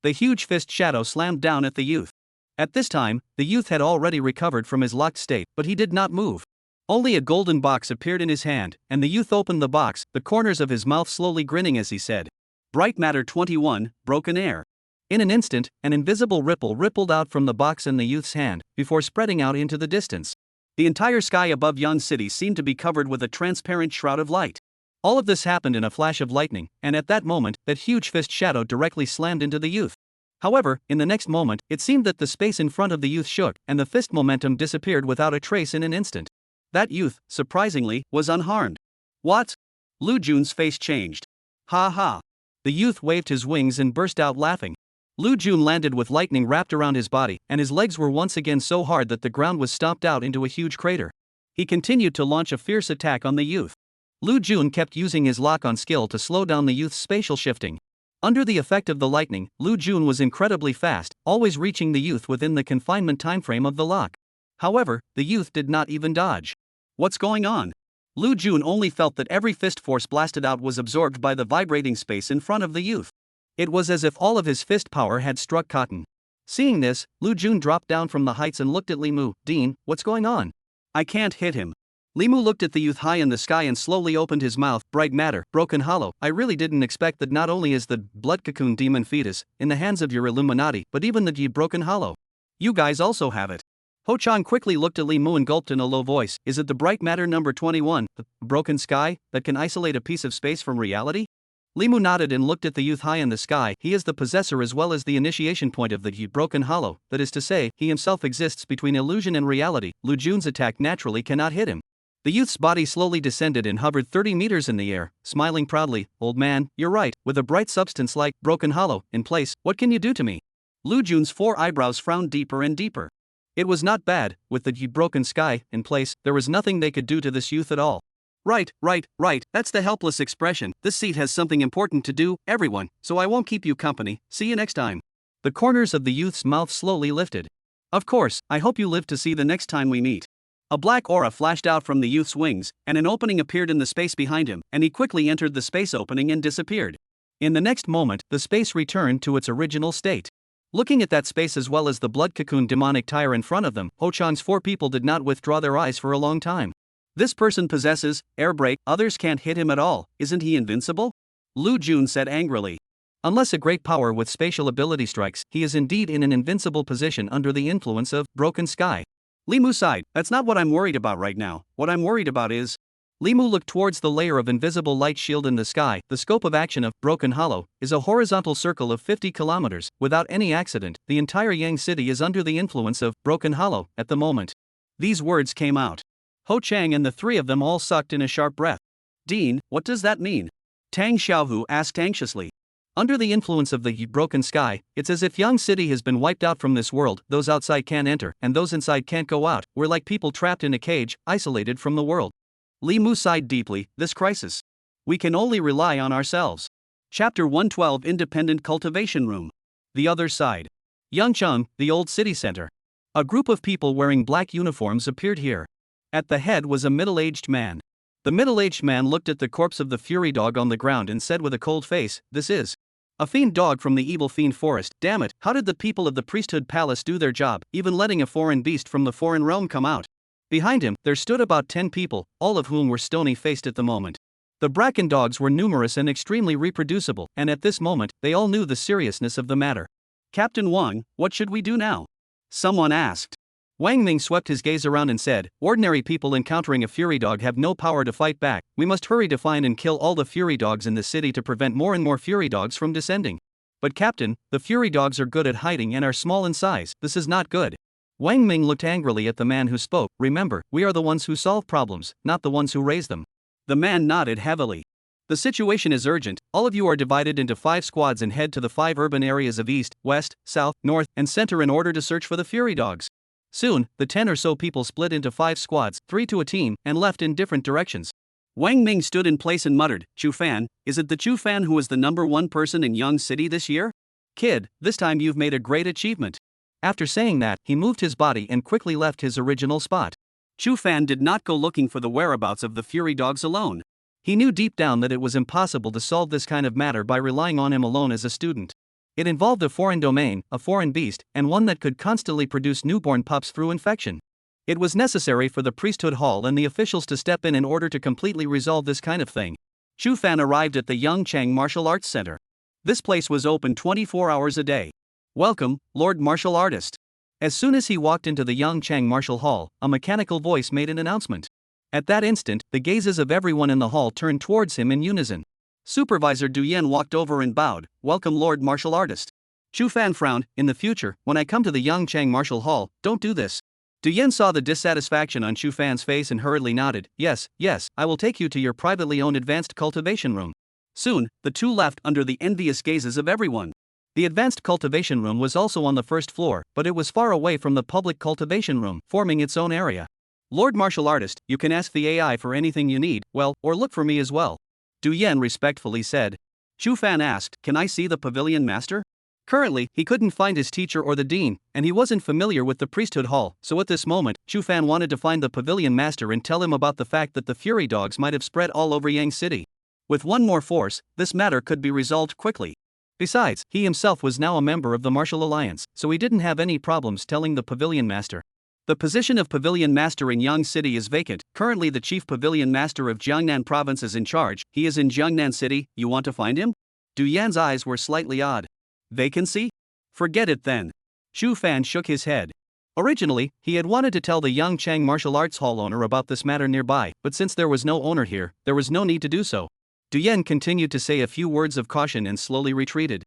The huge fist shadow slammed down at the youth. At this time, the youth had already recovered from his locked state, but he did not move. Only a golden box appeared in his hand, and the youth opened the box, the corners of his mouth slowly grinning as he said, "Bright matter 21, broken air." In an instant, an invisible ripple rippled out from the box in the youth's hand, before spreading out into the distance. The entire sky above Yan City seemed to be covered with a transparent shroud of light. All of this happened in a flash of lightning, and at that moment, that huge fist shadow directly slammed into the youth. However, in the next moment, it seemed that the space in front of the youth shook, and the fist momentum disappeared without a trace in an instant. That youth, surprisingly, was unharmed. What? Lu Jun's face changed. Ha ha. The youth waved his wings and burst out laughing. Lu Jun landed with lightning wrapped around his body, and his legs were once again so hard that the ground was stomped out into a huge crater. He continued to launch a fierce attack on the youth. Lu Jun kept using his lock-on skill to slow down the youth's spatial shifting. Under the effect of the lightning, Lu Jun was incredibly fast, always reaching the youth within the confinement timeframe of the lock. However, the youth did not even dodge. What's going on? Lu Jun only felt that every fist force blasted out was absorbed by the vibrating space in front of the youth. It was as if all of his fist power had struck cotton. Seeing this, Lu Jun dropped down from the heights and looked at Li Mu. "Dean, what's going on? I can't hit him." Li Mu looked at the youth high in the sky and slowly opened his mouth. "Bright matter, broken hollow. I really didn't expect that not only is the blood cocoon demon fetus in the hands of your Illuminati, but even the broken hollow. You guys also have it." Ho Chang quickly looked at Li Mu and gulped in a low voice. "Is it the bright matter number 21, the broken sky, that can isolate a piece of space from reality?" Li Mu nodded and looked at the youth high in the sky. "He is the possessor as well as the initiation point of the broken hollow, that is to say, he himself exists between illusion and reality. Lu Jun's attack naturally cannot hit him." The youth's body slowly descended and hovered 30 meters in the air, smiling proudly. "Old man, you're right, with a bright substance like broken hollow in place, what can you do to me?" Lu Jun's 4 eyebrows frowned deeper and deeper. It was not bad, with the broken sky in place, there was nothing they could do to this youth at all. Right, that's the helpless expression. This seat has something important to do, everyone, so I won't keep you company. See you next time. The corners of the youth's mouth slowly lifted. Of course, I hope you live to see the next time we meet. A black aura flashed out from the youth's wings, and an opening appeared in the space behind him, and he quickly entered the space opening and disappeared. In the next moment, the space returned to its original state. Looking at that space as well as the blood cocoon demonic tire in front of them, Ho Chang's 4 people did not withdraw their eyes for a long time. This person possesses air break, others can't hit him at all, isn't he invincible? Lu Jun said angrily. Unless a great power with spatial ability strikes, he is indeed in an invincible position under the influence of broken sky. Li Mu sighed. "That's not what I'm worried about right now. What I'm worried about is..." Li Mu looked towards the layer of invisible light shield in the sky. The scope of action of broken hollow is a horizontal circle of 50 kilometers. Without any accident, the entire Yang city is under the influence of broken hollow at the moment. These words came out. Ho Chang and the 3 of them all sucked in a sharp breath. "Dean, what does that mean?" Tang Xiaohu asked anxiously. Under the influence of the broken sky, it's as if Yang City has been wiped out from this world. Those outside can't enter, and those inside can't go out. We're like people trapped in a cage, isolated from the world. Li Mu sighed deeply. This crisis. We can only rely on ourselves. Chapter 112 Independent Cultivation Room. The other side. Yangcheng, the old city center. A group of people wearing black uniforms appeared here. At the head was a middle-aged man. The middle-aged man looked at the corpse of the fury dog on the ground and said with a cold face, "This is a fiend dog from the evil fiend forest. Damn it, how did the people of the priesthood palace do their job, even letting a foreign beast from the foreign realm come out?" Behind him, there stood about 10 people, all of whom were stony-faced at the moment. The bracken dogs were numerous and extremely reproducible, and at this moment, they all knew the seriousness of the matter. "Captain Wang, what should we do now?" someone asked. Wang Ming swept his gaze around and said, "Ordinary people encountering a fury dog have no power to fight back. We must hurry to find and kill all the fury dogs in the city to prevent more and more fury dogs from descending." "But Captain, the fury dogs are good at hiding and are small in size. This is not good." Wang Ming looked angrily at the man who spoke. "Remember, we are the ones who solve problems, not the ones who raise them." The man nodded heavily. "The situation is urgent. All of you are divided into 5 squads and head to the 5 urban areas of east, west, south, north, and center in order to search for the fury dogs." Soon, the 10 or so people split into 5 squads, 3 to a team, and left in different directions. Wang Ming stood in place and muttered, "Chu Fan, is it the Chu Fan who was the #1 person in Yang City this year? Kid, this time you've made a great achievement." After saying that, he moved his body and quickly left his original spot. Chu Fan did not go looking for the whereabouts of the fury dogs alone. He knew deep down that it was impossible to solve this kind of matter by relying on him alone as a student. It involved a foreign domain, a foreign beast, and one that could constantly produce newborn pups through infection. It was necessary for the priesthood hall and the officials to step in order to completely resolve this kind of thing. Chu Fan arrived at the Yangcheng Martial Arts Center. This place was open 24 hours a day. "Welcome, Lord Martial Artist." As soon as he walked into the Yangcheng Martial Hall, a mechanical voice made an announcement. At that instant, the gazes of everyone in the hall turned towards him in unison. Supervisor Du Yen walked over and bowed. "Welcome, Lord Martial Artist." Chu Fan frowned. "In the future, when I come to the Yangcheng Martial Hall, don't do this." Du Yen saw the dissatisfaction on Chu Fan's face and hurriedly nodded. Yes, I will take you to your privately owned advanced cultivation room." Soon, the two left under the envious gazes of everyone. The advanced cultivation room was also on the first floor, but it was far away from the public cultivation room, forming its own area. "Lord Martial Artist, you can ask the AI for anything you need, well, or look for me as well," Du Yen respectfully said. Chu Fan asked, "Can I see the pavilion master?" Currently, he couldn't find his teacher or the dean, and he wasn't familiar with the priesthood hall, so at this moment, Chu Fan wanted to find the pavilion master and tell him about the fact that the fury dogs might have spread all over Yang City. With one more force, this matter could be resolved quickly. Besides, he himself was now a member of the Martial Alliance, so he didn't have any problems telling the pavilion master. The position of Pavilion Master in Yang City is vacant. Currently the Chief Pavilion Master of Jiangnan Province is in charge. He is in Jiangnan City. You want to find him? Du Yan's eyes were slightly odd. Vacancy? Forget it then. Chu Fan shook his head. Originally, he had wanted to tell the Yangcheng Martial Arts Hall owner about this matter nearby, but since there was no owner here, there was no need to do so. Du Yan continued to say a few words of caution and slowly retreated.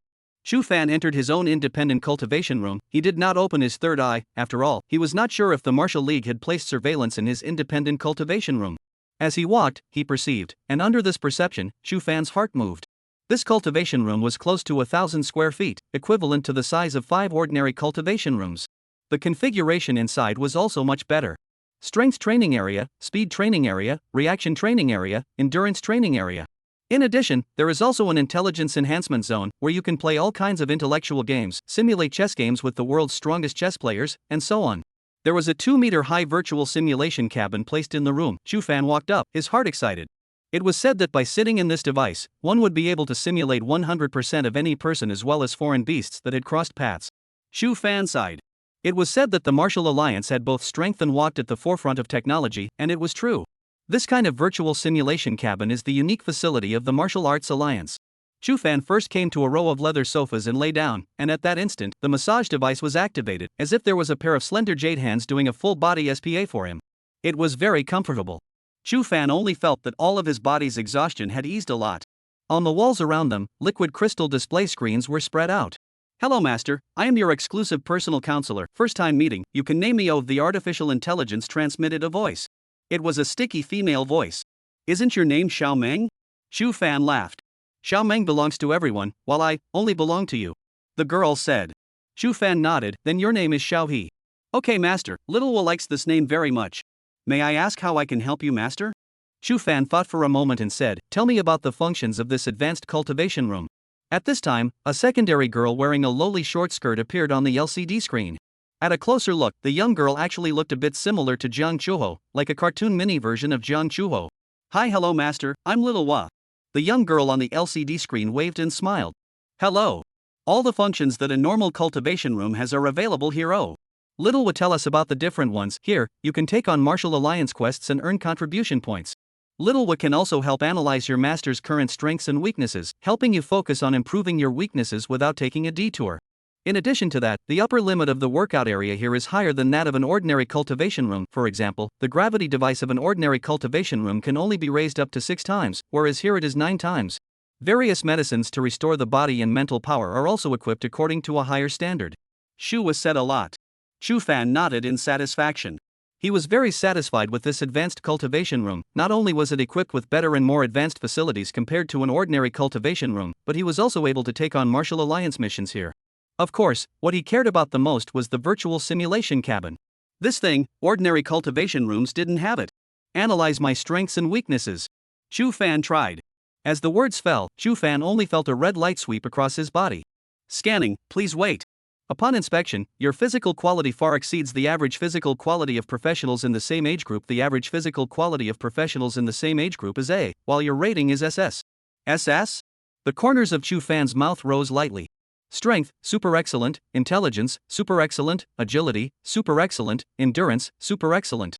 Chu Fan entered his own independent cultivation room. He did not open his third eye. After all, he was not sure if the Martial League had placed surveillance in his independent cultivation room. As he walked, he perceived, and under this perception, Chu Fan's heart moved. This cultivation room was close to 1,000 square feet, equivalent to the size of 5 ordinary cultivation rooms. The configuration inside was also much better. Strength training area, speed training area, reaction training area, endurance training area. In addition, there is also an intelligence enhancement zone, where you can play all kinds of intellectual games, simulate chess games with the world's strongest chess players, and so on. There was a 2-meter-high virtual simulation cabin placed in the room. Chu Fan walked up, his heart excited. It was said that by sitting in this device, one would be able to simulate 100% of any person as well as foreign beasts that had crossed paths. Chu Fan sighed. It was said that the Martial Alliance had both strength and walked at the forefront of technology, and it was true. This kind of virtual simulation cabin is the unique facility of the Martial Arts Alliance. Chu Fan first came to a row of leather sofas and lay down, and at that instant, the massage device was activated, as if there was a pair of slender jade hands doing a full-body SPA for him. It was very comfortable. Chu Fan only felt that all of his body's exhaustion had eased a lot. On the walls around them, liquid crystal display screens were spread out. "Hello Master, I am your exclusive personal counselor. First time meeting, you can name me." The artificial intelligence transmitted a voice. It was a sticky female voice. "Isn't your name Xiao Meng?" Chu Fan laughed. Xiao Meng belongs to everyone, while I only belong to you. The girl said. Chu Fan nodded. Then your name is Xiao He. Okay, master, Little Wa likes this name very much. May I ask how I can help you, master? Chu Fan thought for a moment and said, tell me about the functions of this advanced cultivation room. At this time, a secondary girl wearing a lowly short skirt appeared on the LCD screen. At a closer look, the young girl actually looked a bit similar to Jiang Chuho, like a cartoon mini version of Jiang Chuho. Hi, hello master, I'm Little Wa. The young girl on the LCD screen waved and smiled. Hello. All the functions that a normal cultivation room has are available here. Oh. Little would tell us about the different ones. Here, you can take on martial alliance quests and earn contribution points. Little Wa can also help analyze your master's current strengths and weaknesses, helping you focus on improving your weaknesses without taking a detour. In addition to that, the upper limit of the workout area here is higher than that of an ordinary cultivation room. For example, the gravity device of an ordinary cultivation room can only be raised up to 6 times, whereas here it is 9 times. Various medicines to restore the body and mental power are also equipped according to a higher standard. Shu was said a lot. Chu Fan nodded in satisfaction. He was very satisfied with this advanced cultivation room. Not only was it equipped with better and more advanced facilities compared to an ordinary cultivation room, but he was also able to take on martial alliance missions here. Of course, what he cared about the most was the virtual simulation cabin. This thing, ordinary cultivation rooms didn't have it. Analyze my strengths and weaknesses. Chu Fan tried. As the words fell, Chu Fan only felt a red light sweep across his body. Scanning, please wait. Upon inspection, your physical quality far exceeds the average physical quality of professionals in the same age group. The average physical quality of professionals in the same age group is A, while your rating is SS. SS? The corners of Chu Fan's mouth rose lightly. Strength, super excellent. Intelligence, super excellent. Agility, super excellent. Endurance, super excellent.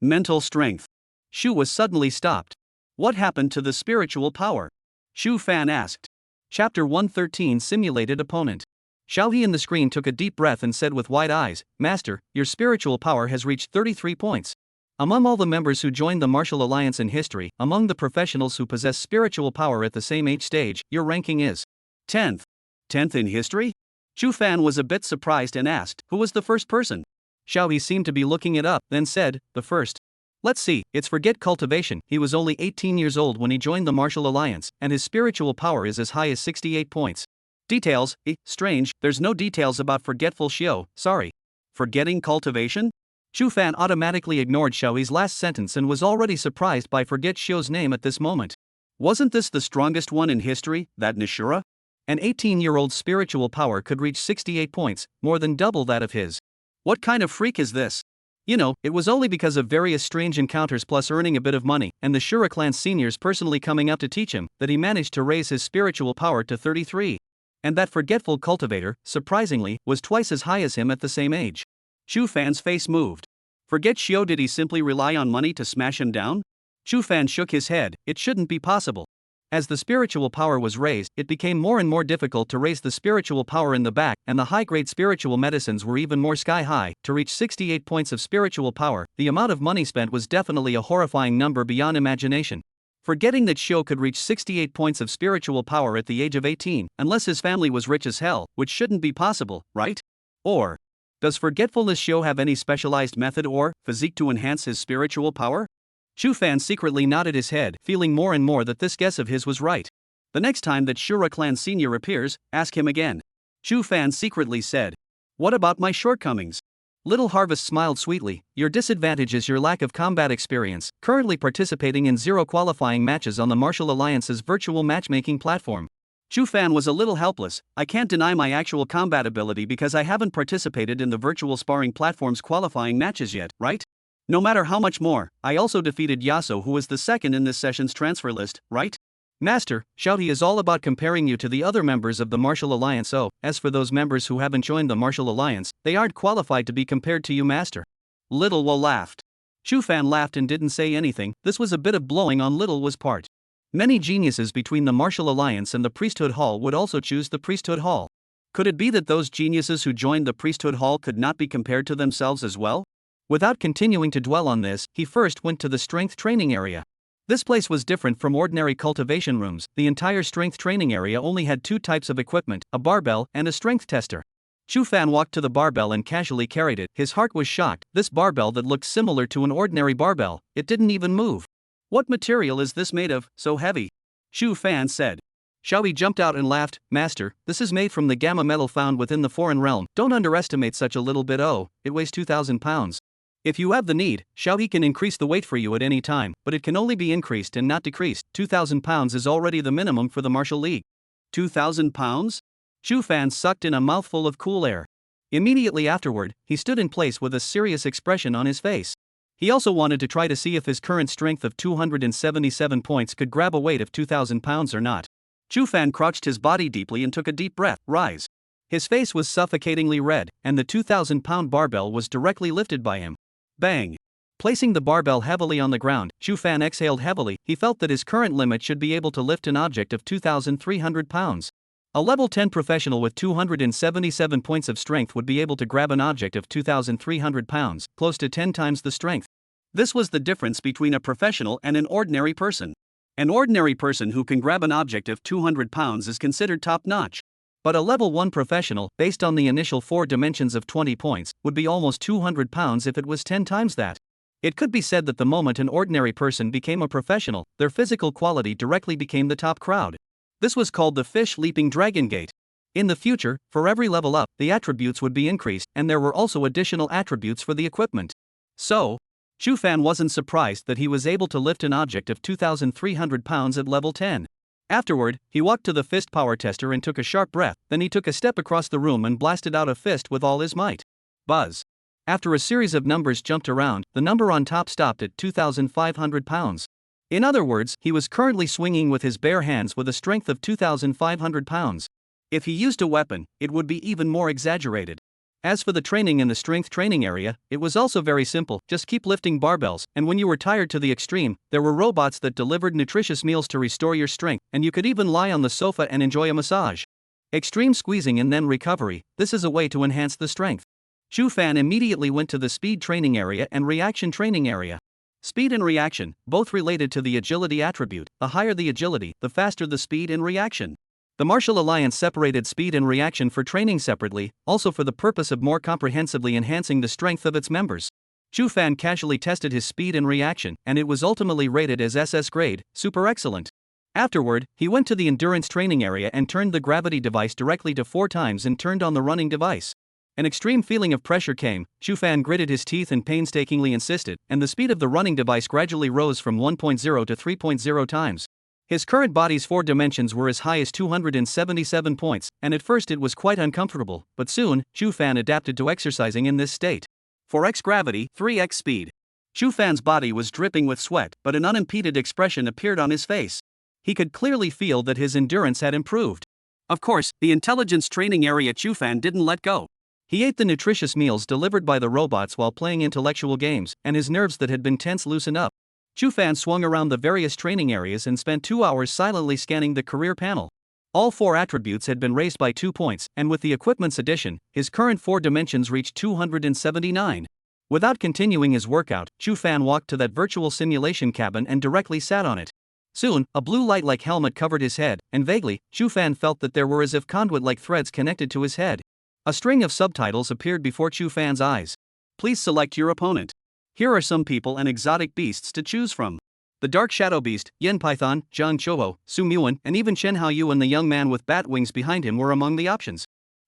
Mental strength. Shu was suddenly stopped. What happened to the spiritual power? Chu Fan asked. Chapter 113 Simulated Opponent. Xiao He in the screen took a deep breath and said with wide eyes, Master, your spiritual power has reached 33 points. Among all the members who joined the Martial Alliance in history, among the professionals who possess spiritual power at the same age stage, your ranking is 10th. 10th in history? Chu Fan was a bit surprised and asked, who was the first person? Xiao He seemed to be looking it up, then said, the first. Let's see, it's Forget Cultivation. He was only 18 years old when he joined the Martial Alliance, and his spiritual power is as high as 68 points. Details, strange, there's no details about Forgetful Xiao, sorry. Forgetting Cultivation? Chu Fan automatically ignored Xiao He's last sentence and was already surprised by Forget Xiao's name at this moment. Wasn't this the strongest one in history, that Nishura? An 18-year-old's spiritual power could reach 68 points, more than double that of his. What kind of freak is this? You know, it was only because of various strange encounters plus earning a bit of money, and the Shura clan seniors personally coming up to teach him, that he managed to raise his spiritual power to 33. And that forgetful cultivator, surprisingly, was twice as high as him at the same age. Chu Fan's face moved. Forget Xiao, did he simply rely on money to smash him down? Chu Fan shook his head, it shouldn't be possible. As the spiritual power was raised, it became more and more difficult to raise the spiritual power in the back, and the high-grade spiritual medicines were even more sky-high. To reach 68 points of spiritual power, the amount of money spent was definitely a horrifying number beyond imagination. Forgetting that Xiao could reach 68 points of spiritual power at the age of 18, unless his family was rich as hell, which shouldn't be possible, right? Or, does Forgetfulness Xiao have any specialized method or physique to enhance his spiritual power? Chu Fan secretly nodded his head, feeling more and more that this guess of his was right. The next time that Shura clan senior appears, ask him again. Chu Fan secretly said. What about my shortcomings? Little Harvest smiled sweetly. Your disadvantage is your lack of combat experience, currently participating in 0 qualifying matches on the Martial Alliance's virtual matchmaking platform. Chu Fan was a little helpless. I can't deny my actual combat ability because I haven't participated in the virtual sparring platform's qualifying matches yet, right? No matter how much more, I also defeated Yaso, who was the second in this session's transfer list, right? Master, Shouty is all about comparing you to the other members of the Martial Alliance. Oh, as for those members who haven't joined the Martial Alliance, they aren't qualified to be compared to you, Master. Little Wa laughed. Chu Fan laughed and didn't say anything. This was a bit of blowing on Little Wa's part. Many geniuses between the Martial Alliance and the Priesthood Hall would also choose the Priesthood Hall. Could it be that those geniuses who joined the Priesthood Hall could not be compared to themselves as well? Without continuing to dwell on this, he first went to the strength training area. This place was different from ordinary cultivation rooms. The entire strength training area only had 2 types of equipment, a barbell and a strength tester. Chu Fan walked to the barbell and casually carried it. His heart was shocked. This barbell that looked similar to an ordinary barbell, it didn't even move. What material is this made of, so heavy? Chu Fan said. Xiaoyi jumped out and laughed. Master, this is made from the gamma metal found within the foreign realm. Don't underestimate such a little bit. Oh, it weighs 2,000 pounds. If you have the need, Xiaoyi can increase the weight for you at any time, but it can only be increased and not decreased. 2,000 pounds is already the minimum for the martial league. 2,000 pounds? Chu Fan sucked in a mouthful of cool air. Immediately afterward, he stood in place with a serious expression on his face. He also wanted to try to see if his current strength of 277 points could grab a weight of 2,000 pounds or not. Chu Fan crouched his body deeply and took a deep breath. Rise. His face was suffocatingly red, and the 2,000-pound barbell was directly lifted by him. Bang! Placing the barbell heavily on the ground, Chu Fan exhaled heavily. He felt that his current limit should be able to lift an object of 2,300 pounds. A level 10 professional with 277 points of strength would be able to grab an object of 2,300 pounds, close to 10 times the strength. This was the difference between a professional and an ordinary person. An ordinary person who can grab an object of 200 pounds is considered top-notch. But a level 1 professional, based on the initial 4 dimensions of 20 points, would be almost 200 pounds if it was 10 times that. It could be said that the moment an ordinary person became a professional, their physical quality directly became the top crowd. This was called the fish leaping dragon gate. In the future, for every level up, the attributes would be increased, and there were also additional attributes for the equipment. So, Chu Fan wasn't surprised that he was able to lift an object of 2,300 pounds at level 10. Afterward, he walked to the fist power tester and took a sharp breath, then he took a step across the room and blasted out a fist with all his might. Buzz. After a series of numbers jumped around, the number on top stopped at 2,500 pounds. In other words, he was currently swinging with his bare hands with a strength of 2,500 pounds. If he used a weapon, it would be even more exaggerated. As for the training in the strength training area, it was also very simple. Just keep lifting barbells, and when you were tired to the extreme, there were robots that delivered nutritious meals to restore your strength, and you could even lie on the sofa and enjoy a massage. Extreme squeezing and then recovery, this is a way to enhance the strength. Chu Fan immediately went to the speed training area and reaction training area. Speed and reaction, both related to the agility attribute. The higher the agility, the faster the speed and reaction. The Martial Alliance separated speed and reaction for training separately, also for the purpose of more comprehensively enhancing the strength of its members. Chu Fan casually tested his speed and reaction, and it was ultimately rated as SS grade, super excellent. Afterward, he went to the endurance training area and turned the gravity device directly to 4 times and turned on the running device. An extreme feeling of pressure came. Chu Fan gritted his teeth and painstakingly insisted, and the speed of the running device gradually rose from 1.0 to 3.0 times. His current body's 4 dimensions were as high as 277 points, and at first it was quite uncomfortable, but soon, Chu Fan adapted to exercising in this state. 4x gravity, 3x speed. Chu Fan's body was dripping with sweat, but an unimpeded expression appeared on his face. He could clearly feel that his endurance had improved. Of course, the intelligence training area Chu Fan didn't let go. He ate the nutritious meals delivered by the robots while playing intellectual games, and his nerves that had been tense loosened up. Chu Fan swung around the various training areas and spent 2 hours silently scanning the career panel. All 4 attributes had been raised by 2 points, and with the equipment's addition, his current 4 dimensions reached 279. Without continuing his workout, Chu Fan walked to that virtual simulation cabin and directly sat on it. Soon, a blue light-like helmet covered his head, and vaguely, Chu Fan felt that there were as if conduit-like threads connected to his head. A string of subtitles appeared before Chu Fan's eyes. Please select your opponent. Here are some people and exotic beasts to choose from. The Dark Shadow Beast, Yen Python, Jiang Chuho, Su Muwan, and even Chen Haoyu and the young man with bat wings behind him were among the options.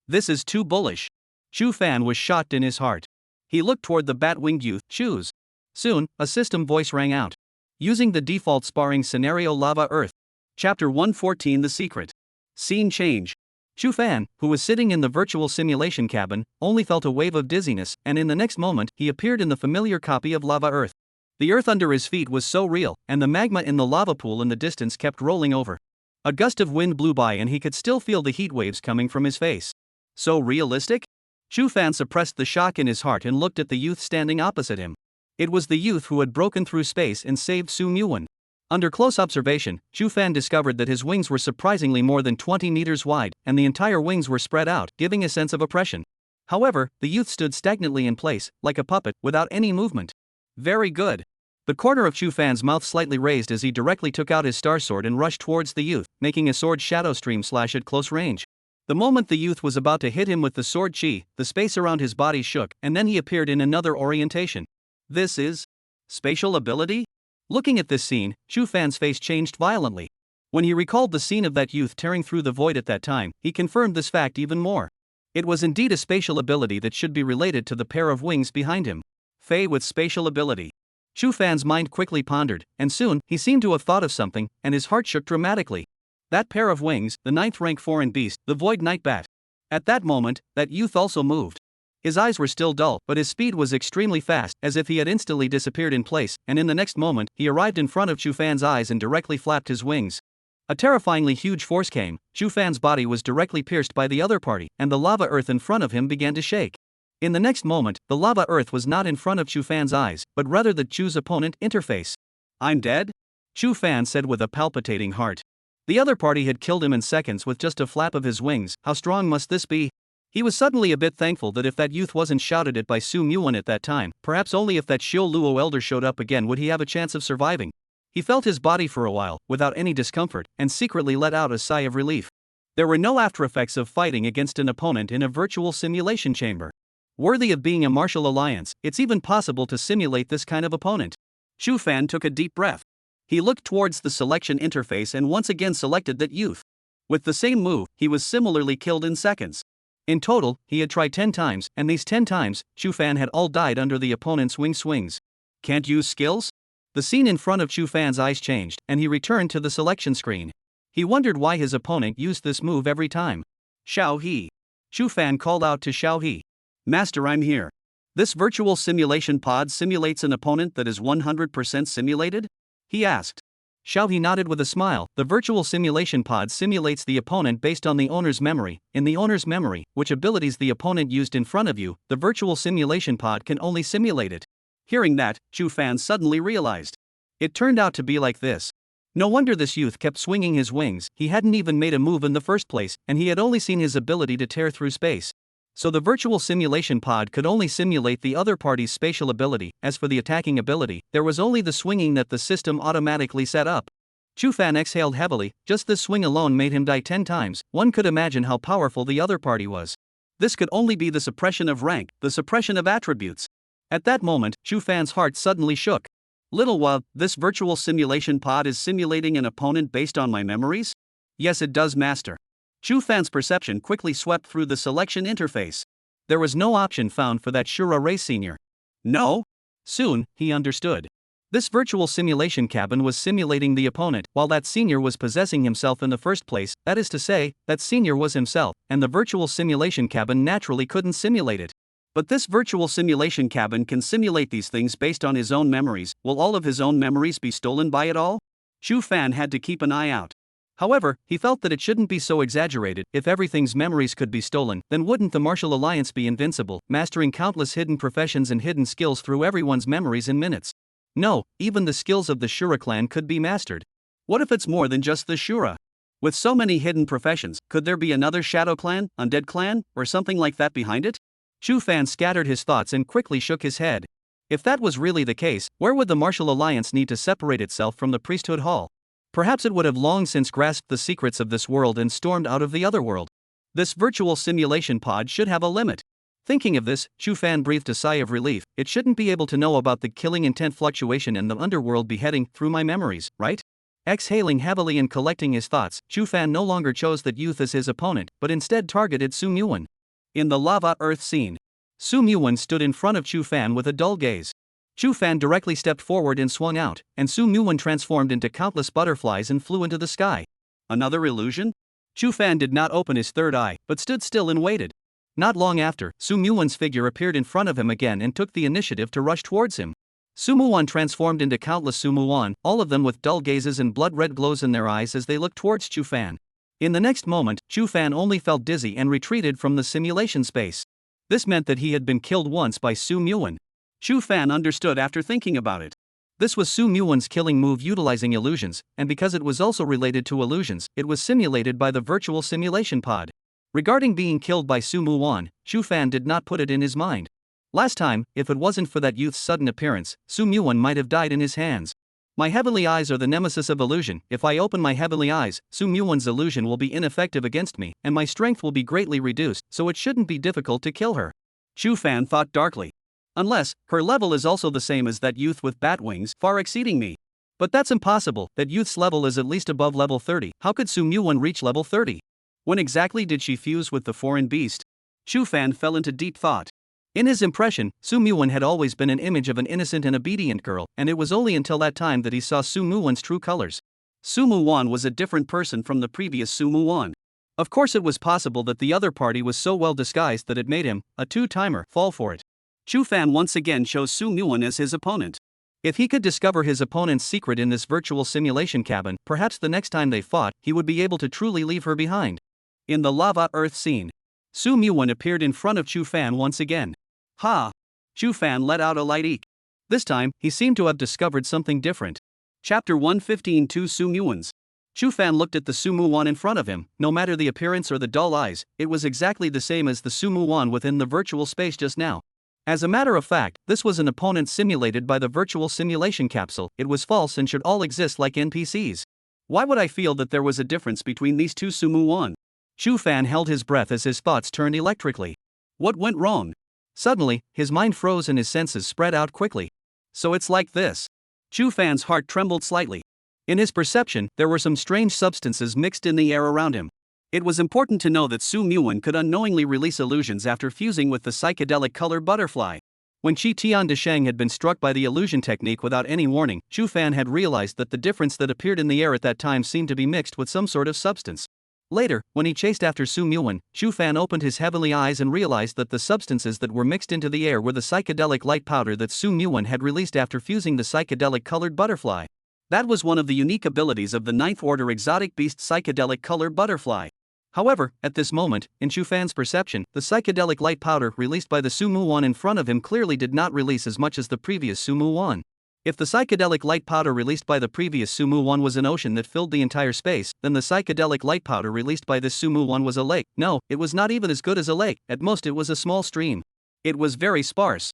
This is too bullish. Chu Fan was shocked in his heart. He looked toward the bat-winged youth. Choose. Soon, a system voice rang out. Using the default sparring scenario Lava Earth. Chapter 114 The Secret. Scene change. Chu Fan, who was sitting in the virtual simulation cabin, only felt a wave of dizziness, and in the next moment, he appeared in the familiar copy of Lava Earth. The earth under his feet was so real, and the magma in the lava pool in the distance kept rolling over. A gust of wind blew by and he could still feel the heat waves coming from his face. So realistic? Chu Fan suppressed the shock in his heart and looked at the youth standing opposite him. It was the youth who had broken through space and saved Su Muwan. Under close observation, Chu Fan discovered that his wings were surprisingly more than 20 meters wide, and the entire wings were spread out, giving a sense of oppression. However, the youth stood stagnantly in place, like a puppet, without any movement. Very good. The corner of Chu Fan's mouth slightly raised as he directly took out his star sword and rushed towards the youth, making a sword shadow stream slash at close range. The moment the youth was about to hit him with the sword chi, the space around his body shook, and then he appeared in another orientation. This is spatial ability? Looking at this scene, Chu Fan's face changed violently. When he recalled the scene of that youth tearing through the void at that time, he confirmed this fact even more. It was indeed a spatial ability that should be related to the pair of wings behind him. Fae with spatial ability. Chu Fan's mind quickly pondered, and soon, he seemed to have thought of something, and his heart shook dramatically. That pair of wings, the 9th rank foreign beast, the Void Night Bat. At that moment, that youth also moved. His eyes were still dull, but his speed was extremely fast, as if he had instantly disappeared in place, and in the next moment, he arrived in front of Chu Fan's eyes and directly flapped his wings. A terrifyingly huge force came. Chu Fan's body was directly pierced by the other party, and the lava earth in front of him began to shake. In the next moment, the lava earth was not in front of Chu Fan's eyes, but rather the Chu's opponent interface. "I'm dead?" Chu Fan said with a palpitating heart. The other party had killed him in seconds with just a flap of his wings. How strong must this be? He was suddenly a bit thankful that if that youth wasn't shouted at by Su Muwan at that time, perhaps only if that Shio Luo elder showed up again would he have a chance of surviving. He felt his body for a while, without any discomfort, and secretly let out a sigh of relief. There were no aftereffects of fighting against an opponent in a virtual simulation chamber. Worthy of being a martial alliance, it's even possible to simulate this kind of opponent. Chu Fan took a deep breath. He looked towards the selection interface and once again selected that youth. With the same move, he was similarly killed in seconds. In total, he had tried 10 times, and these 10 times, Chu Fan had all died under the opponent's wing swings. Can't use skills? The scene in front of Chu Fan's eyes changed, and he returned to the selection screen. He wondered why his opponent used this move every time. "Xiao He." Chu Fan called out to Xiao He. "Master, I'm here. This virtual simulation pod simulates an opponent that is 100% simulated?" he asked. Xiao He nodded with a smile. The virtual simulation pod simulates the opponent based on the owner's memory. In the owner's memory, which abilities the opponent used in front of you, the virtual simulation pod can only simulate it. Hearing that, Chu Fan suddenly realized. It turned out to be like this. No wonder this youth kept swinging his wings. He hadn't even made a move in the first place, and he had only seen his ability to tear through space. So the virtual simulation pod could only simulate the other party's spatial ability. As for the attacking ability, there was only the swinging that the system automatically set up. Chu Fan exhaled heavily. Just this swing alone made him die 10 times. One could imagine how powerful the other party was. This could only be the suppression of rank, the suppression of attributes. At that moment, Chu Fan's heart suddenly shook. Little while, this virtual simulation pod is simulating an opponent based on my memories? Yes, it does, master. Chu Fan's perception quickly swept through the selection interface. There was no option found for that Shura race senior. No? Soon, he understood. This virtual simulation cabin was simulating the opponent, while that senior was possessing himself in the first place. That is to say, that senior was himself, and the virtual simulation cabin naturally couldn't simulate it. But this virtual simulation cabin can simulate these things based on his own memories. Will all of his own memories be stolen by it all? Chu Fan had to keep an eye out. However, he felt that it shouldn't be so exaggerated. If everything's memories could be stolen, then wouldn't the martial alliance be invincible, mastering countless hidden professions and hidden skills through everyone's memories in minutes? No, even the skills of the Shura clan could be mastered. What if it's more than just the Shura? With so many hidden professions, could there be another shadow clan, undead clan, or something like that behind it? Chu Fan scattered his thoughts and quickly shook his head. If that was really the case, where would the martial alliance need to separate itself from the priesthood hall? Perhaps it would have long since grasped the secrets of this world and stormed out of the other world. This virtual simulation pod should have a limit. Thinking of this, Chu Fan breathed a sigh of relief. It shouldn't be able to know about the killing intent fluctuation and the underworld beheading through my memories, right? Exhaling heavily and collecting his thoughts, Chu Fan no longer chose that youth as his opponent, but instead targeted Su Muwan. In the lava earth scene, Su Muwan stood in front of Chu Fan with a dull gaze. Chu Fan directly stepped forward and swung out, and Su Muwan transformed into countless butterflies and flew into the sky. Another illusion? Chu Fan did not open his third eye, but stood still and waited. Not long after, Su Muwan's figure appeared in front of him again and took the initiative to rush towards him. Su Muwan transformed into countless Su Muwan, all of them with dull gazes and blood-red glows in their eyes as they looked towards Chu Fan. In the next moment, Chu Fan only felt dizzy and retreated from the simulation space. This meant that he had been killed once by Su Muwan. Chu Fan understood after thinking about it. This was Su Muwan's killing move utilizing illusions, and because it was also related to illusions, it was simulated by the virtual simulation pod. Regarding being killed by Su Muwan, Chu Fan did not put it in his mind. Last time, if it wasn't for that youth's sudden appearance, Su Muwan might have died in his hands. My heavenly eyes are the nemesis of illusion. If I open my heavenly eyes, Su Muwan's illusion will be ineffective against me, and my strength will be greatly reduced, so it shouldn't be difficult to kill her. Chu Fan thought darkly. Unless, her level is also the same as that youth with bat wings, far exceeding me. But that's impossible, that youth's level is at least above level 30. How could Su Muwan reach level 30? When exactly did she fuse with the foreign beast? Chu Fan fell into deep thought. In his impression, Su Muwan had always been an image of an innocent and obedient girl, and it was only until that time that he saw Su Muwan's true colors. Su Muwan was a different person from the previous Su Muwan. Of course, it was possible that the other party was so well disguised that it made him, a two-timer, fall for it. Chu Fan once again chose Su Muwan as his opponent. If he could discover his opponent's secret in this virtual simulation cabin, perhaps the next time they fought, he would be able to truly leave her behind. In the lava earth scene, Su Muwan appeared in front of Chu Fan once again. Ha! Chu Fan let out a light eek. This time, he seemed to have discovered something different. Chapter 115 Two Su Muwans. Chu Fan looked at the Su Muwan in front of him. No matter the appearance or the dull eyes, it was exactly the same as the Su Muwan within the virtual space just now. As a matter of fact, this was an opponent simulated by the virtual simulation capsule. It was false and should all exist like NPCs. Why would I feel that there was a difference between these two Su Muwan? Chu Fan held his breath as his thoughts turned electrically. What went wrong? Suddenly, his mind froze and his senses spread out quickly. So it's like this. Chu Fan's heart trembled slightly. In his perception, there were some strange substances mixed in the air around him. It was important to know that Su Muwan could unknowingly release illusions after fusing with the psychedelic colored butterfly. When Chi Tian de Sheng had been struck by the illusion technique without any warning, Chu Fan had realized that the difference that appeared in the air at that time seemed to be mixed with some sort of substance. Later, when he chased after Su Muwan, Chu Fan opened his heavenly eyes and realized that the substances that were mixed into the air were the psychedelic light powder that Su Muwan had released after fusing the psychedelic colored butterfly. That was one of the unique abilities of the ninth order exotic beast psychedelic colored butterfly. However, at this moment, in Chu Fan's perception, the psychedelic light powder released by the Su Muwan in front of him clearly did not release as much as the previous Su Muwan. If the psychedelic light powder released by the previous Su Muwan was an ocean that filled the entire space, then the psychedelic light powder released by this Su Muwan was a lake. No, it was not even as good as a lake, at most it was a small stream. It was very sparse.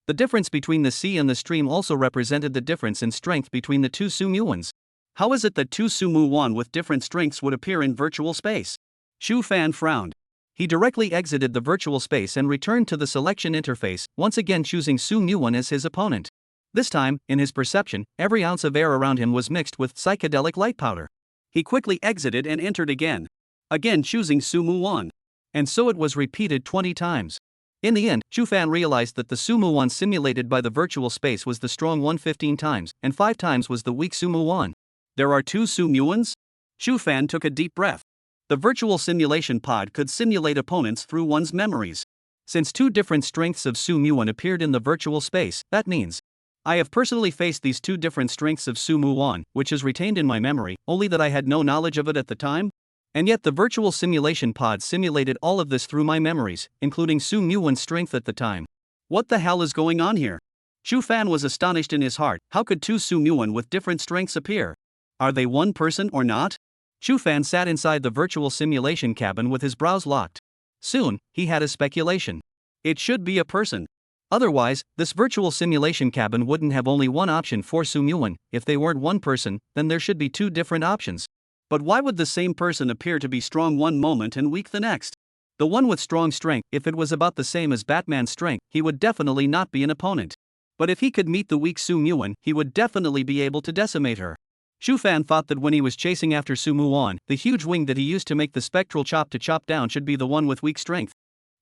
The difference between the sea and the stream also represented the difference in strength between the two Su Muwans. How is it that two Su Muwan with different strengths would appear in virtual space? Chu Fan frowned. He directly exited the virtual space and returned to the selection interface, once again choosing Su Muwan as his opponent. This time, in his perception, every ounce of air around him was mixed with psychedelic light powder. He quickly exited and entered again. Again choosing Su Muwan. And so it was repeated 20 times. In the end, Chu Fan realized that the Su Muwan simulated by the virtual space was the strong one 15 times, and 5 times was the weak Su Muwan. There are two Su Muwans? Chu Fan took a deep breath. The virtual simulation pod could simulate opponents through one's memories. Since two different strengths of Su Muwan appeared in the virtual space, that means I have personally faced these two different strengths of Su Muwan, which is retained in my memory, only that I had no knowledge of it at the time. And yet the virtual simulation pod simulated all of this through my memories, including Su Muwan's strength at the time. What the hell is going on here? Chu Fan was astonished in his heart. How could two Su Muwan with different strengths appear? Are they one person or not? Chu Fan sat inside the virtual simulation cabin with his brows locked. Soon, he had a speculation. It should be a person. Otherwise, this virtual simulation cabin wouldn't have only one option for Su Muwan. If they weren't one person, then there should be two different options. But why would the same person appear to be strong one moment and weak the next? The one with strong strength, if it was about the same as Batman's strength, he would definitely not be an opponent. But if he could meet the weak Su Muwan, he would definitely be able to decimate her. Chu Fan thought that when he was chasing after Su Muwan, the huge wing that he used to make the spectral chop to chop down should be the one with weak strength.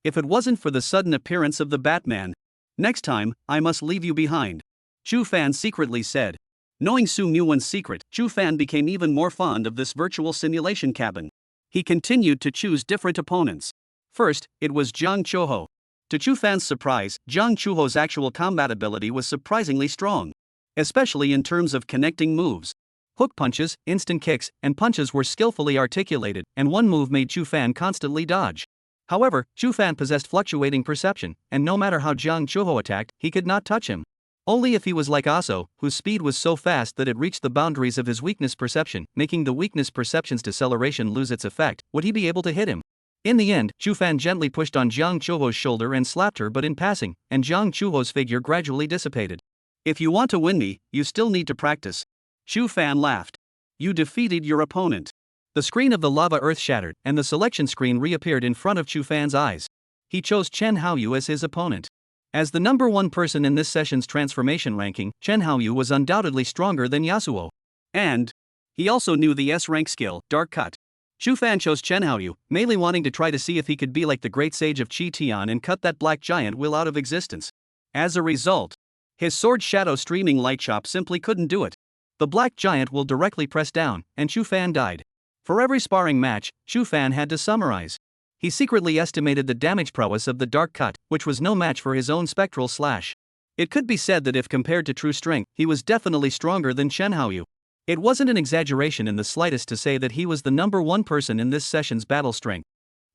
If it wasn't for the sudden appearance of the Batman. Next time, I must leave you behind. Chu Fan secretly said. Knowing Su Muwan's secret, Chu Fan became even more fond of this virtual simulation cabin. He continued to choose different opponents. First, it was Jiang Chuho. To Chu Fan's surprise, Jiang Chuho's actual combat ability was surprisingly strong. Especially in terms of connecting moves. Hook punches, instant kicks, and punches were skillfully articulated, and one move made Chu Fan constantly dodge. However, Chu Fan possessed fluctuating perception, and no matter how Jiang Chuho attacked, he could not touch him. Only if he was like Yaso, whose speed was so fast that it reached the boundaries of his weakness perception, making the weakness perception's deceleration lose its effect, would he be able to hit him. In the end, Chu Fan gently pushed on Jiang Chuho's shoulder and slapped her, but in passing, and Jiang Chuho's figure gradually dissipated. If you want to win me, you still need to practice. Chu Fan laughed. You defeated your opponent. The screen of the lava earth shattered, and the selection screen reappeared in front of Chu Fan's eyes. He chose Chen Haoyu as his opponent. As the number one person in this session's transformation ranking, Chen Haoyu was undoubtedly stronger than Yasuo. And he also knew the S-rank skill, Dark Cut. Chu Fan chose Chen Haoyu, mainly wanting to try to see if he could be like the great sage of Qi Tian and cut that black giant will out of existence. As a result, his sword shadow streaming light chop simply couldn't do it. The black giant will directly press down, and Chu Fan died. For every sparring match, Chu Fan had to summarize. He secretly estimated the damage prowess of the Dark Cut, which was no match for his own spectral slash. It could be said that if compared to true strength, he was definitely stronger than Chen Haoyu. It wasn't an exaggeration in the slightest to say that he was the number one person in this session's battle strength.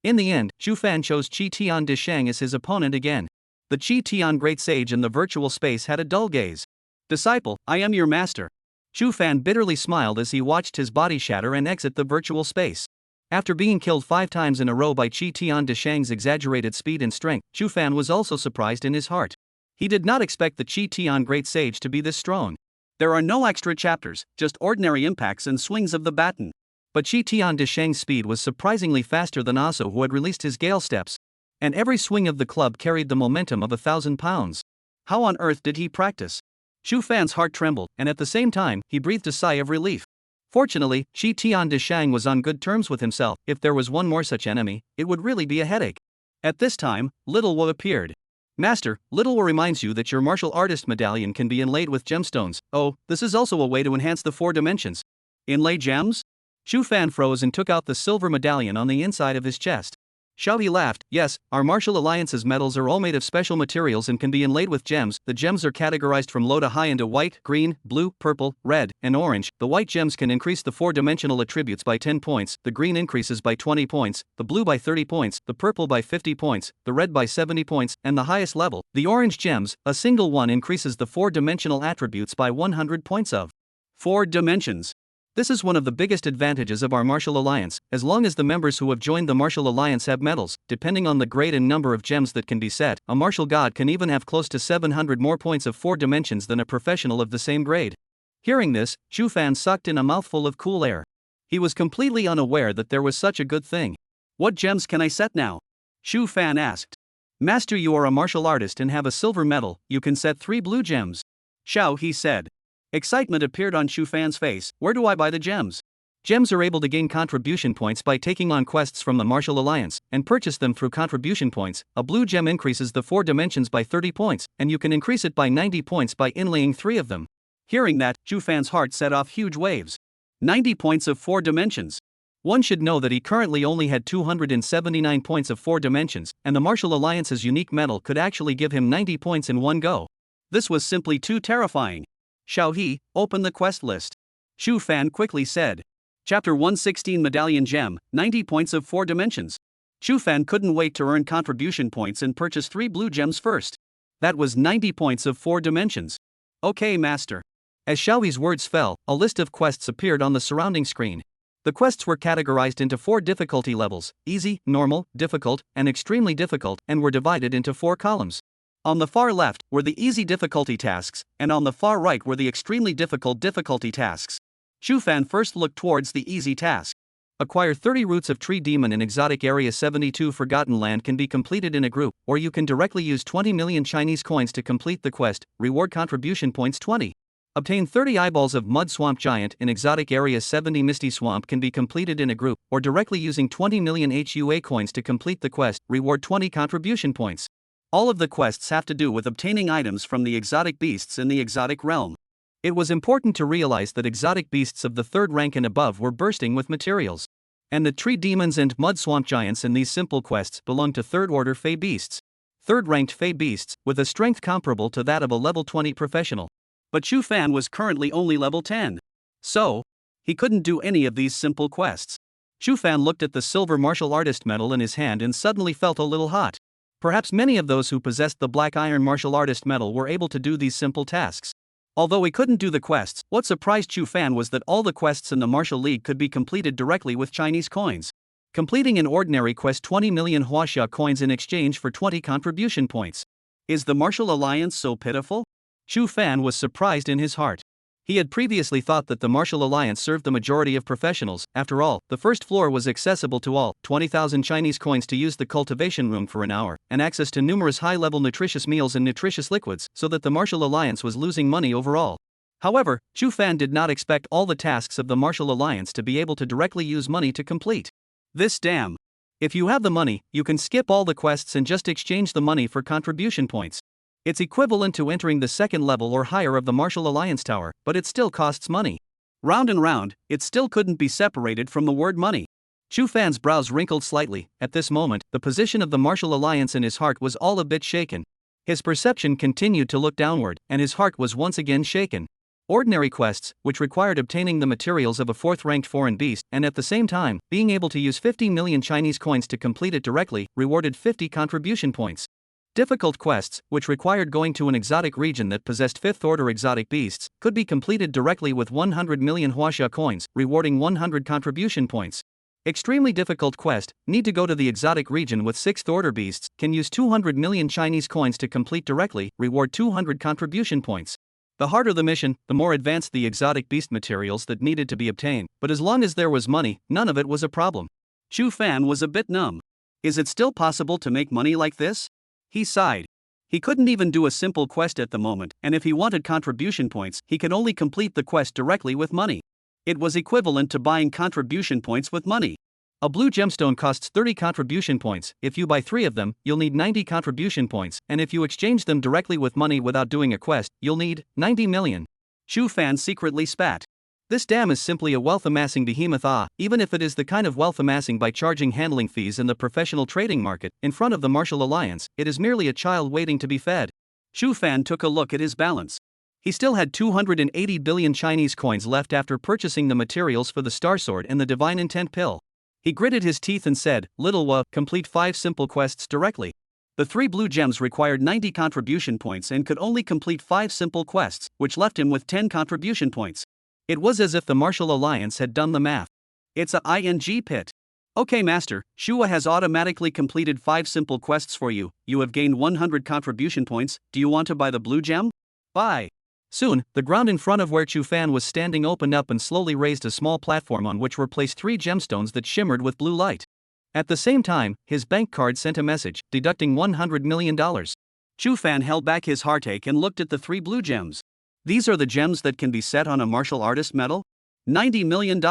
In the end, Chu Fan chose Qi Tian Dishang as his opponent again. The Qi Tian Great Sage in the virtual space had a dull gaze. "Disciple, I am your master." Chu Fan bitterly smiled as he watched his body shatter and exit the virtual space. After being killed 5 times in a row by Qi Tian Dishang's exaggerated speed and strength, Chu Fan was also surprised in his heart. He did not expect the Qi Tian Great Sage to be this strong. There are no extra chapters, just ordinary impacts and swings of the baton. But Qi Tian Dishang's speed was surprisingly faster than Yaso, who had released his gale steps. And every swing of the club carried the momentum of 1,000 pounds. How on earth did he practice? Chu Fan's heart trembled, and at the same time, he breathed a sigh of relief. Fortunately, Qi Tian Dishang was on good terms with himself. If there was one more such enemy, it would really be a headache. At this time, Little Wu appeared. "Master, Little Wu reminds you that your martial artist medallion can be inlaid with gemstones. Oh, this is also a way to enhance the 4 dimensions. Inlay gems?" Chu Fan froze and took out the silver medallion on the inside of his chest. Xiaohe laughed. "Yes, our martial alliance's metals are all made of special materials and can be inlaid with gems. The gems are categorized from low to high into white, green, blue, purple, red, and orange. The white gems can increase the 4-dimensional attributes by 10 points, the green increases by 20 points, the blue by 30 points, the purple by 50 points, the red by 70 points, and the highest level, the orange gems, a single one increases the 4-dimensional attributes by 100 points of 4 dimensions. This is one of the biggest advantages of our martial alliance. As long as the members who have joined the martial alliance have medals, depending on the grade and number of gems that can be set, a martial god can even have close to 700 more points of 4 dimensions than a professional of the same grade." Hearing this, Chu Fan sucked in a mouthful of cool air. He was completely unaware that there was such a good thing. "What gems can I set now?" Chu Fan asked. "Master, you are a martial artist and have a silver medal, you can set 3 blue gems." Xiaohe said. Excitement appeared on Chu Fan's face. "Where do I buy the gems?" Gems are able to gain contribution points by taking on quests from the Martial Alliance, and purchase them through contribution points. A blue gem increases the 4 dimensions by 30 points, and you can increase it by 90 points by inlaying 3 of them. Hearing that, Chu Fan's heart set off huge waves. 90 points of 4 dimensions. One should know that he currently only had 279 points of 4 dimensions, and the Martial Alliance's unique medal could actually give him 90 points in one go. This was simply too terrifying. "Xiaohe, open the quest list." Chu Fan quickly said. Chapter 116 Medallion Gem, 90 points of 4 dimensions. Chu Fan couldn't wait to earn contribution points and purchase 3 blue gems first. That was 90 points of 4 dimensions. "Okay, master." As Xiaohe's words fell, a list of quests appeared on the surrounding screen. The quests were categorized into 4 difficulty levels: easy, normal, difficult, and extremely difficult, and were divided into 4 columns. On the far left were the easy difficulty tasks, and on the far right were the extremely difficult difficulty tasks. Chu Fan first looked towards the easy task. Acquire 30 Roots of Tree Demon in Exotic Area 72 Forgotten Land can be completed in a group, or you can directly use 20 million Chinese coins to complete the quest, reward contribution points 20. Obtain 30 Eyeballs of Mud Swamp Giant in Exotic Area 70 Misty Swamp can be completed in a group, or directly using 20 million HUA coins to complete the quest, reward 20 contribution points. All of the quests have to do with obtaining items from the exotic beasts in the exotic realm. It was important to realize that exotic beasts of the 3rd rank and above were bursting with materials. And the tree demons and mud swamp giants in these simple quests belong to 3rd order Fey beasts. 3rd ranked Fey beasts, with a strength comparable to that of a level 20 professional. But Chu Fan was currently only level 10. So, he couldn't do any of these simple quests. Chu Fan looked at the silver martial artist medal in his hand and suddenly felt a little hot. Perhaps many of those who possessed the black iron martial artist medal were able to do these simple tasks. Although he couldn't do the quests, what surprised Chu Fan was that all the quests in the Martial League could be completed directly with Chinese coins. Completing an ordinary quest 20 million Huaxia coins in exchange for 20 contribution points. Is the Martial Alliance so pitiful? Chu Fan was surprised in his heart. He had previously thought that the Martial Alliance served the majority of professionals. After all, the first floor was accessible to all, 20,000 Chinese coins to use the cultivation room for an hour, and access to numerous high-level nutritious meals and nutritious liquids, so that the Martial Alliance was losing money overall. However, Chu Fan did not expect all the tasks of the Martial Alliance to be able to directly use money to complete. This damn. If you have the money, you can skip all the quests and just exchange the money for contribution points. It's equivalent to entering the second level or higher of the Martial Alliance Tower, but it still costs money. Round and round, it still couldn't be separated from the word money. Chu Fan's brows wrinkled slightly. At this moment, the position of the Martial Alliance in his heart was all a bit shaken. His perception continued to look downward, and his heart was once again shaken. Ordinary quests, which required obtaining the materials of a fourth-ranked foreign beast, and at the same time, being able to use 50 million Chinese coins to complete it directly, rewarded 50 contribution points. Difficult quests, which required going to an exotic region that possessed fifth-order exotic beasts, could be completed directly with 100 million Huaxia coins, rewarding 100 contribution points. Extremely difficult quest, need to go to the exotic region with sixth-order beasts, can use 200 million Chinese coins to complete directly, reward 200 contribution points. The harder the mission, the more advanced the exotic beast materials that needed to be obtained, but as long as there was money, none of it was a problem. Chu Fan was a bit numb. Is it still possible to make money like this? He sighed. He couldn't even do a simple quest at the moment, and if he wanted contribution points, he could only complete the quest directly with money. It was equivalent to buying contribution points with money. A blue gemstone costs 30 contribution points. If you buy 3 of them, you'll need 90 contribution points, and if you exchange them directly with money without doing a quest, you'll need 90 million. Chu Fan secretly spat. This dam is simply a wealth-amassing behemoth, even if it is the kind of wealth-amassing by charging handling fees in the professional trading market, in front of the Martial Alliance, it is merely a child waiting to be fed. Chu Fan took a look at his balance. He still had 280 billion Chinese coins left after purchasing the materials for the Star Sword and the Divine Intent Pill. He gritted his teeth and said, "Little complete 5 simple quests directly." The 3 blue gems required 90 contribution points and could only complete 5 simple quests, which left him with 10 contribution points. It was as if the Martial Alliance had done the math. It's a ing pit. Okay master, Shura has automatically completed 5 simple quests for you, you have gained 100 contribution points, do you want to buy the blue gem? Buy. Soon, the ground in front of where Chu Fan was standing opened up and slowly raised a small platform on which were placed 3 gemstones that shimmered with blue light. At the same time, his bank card sent a message, deducting $100 million. Chu Fan held back his heartache and looked at the 3 blue gems. These are the gems that can be set on a martial artist medal? $90 million.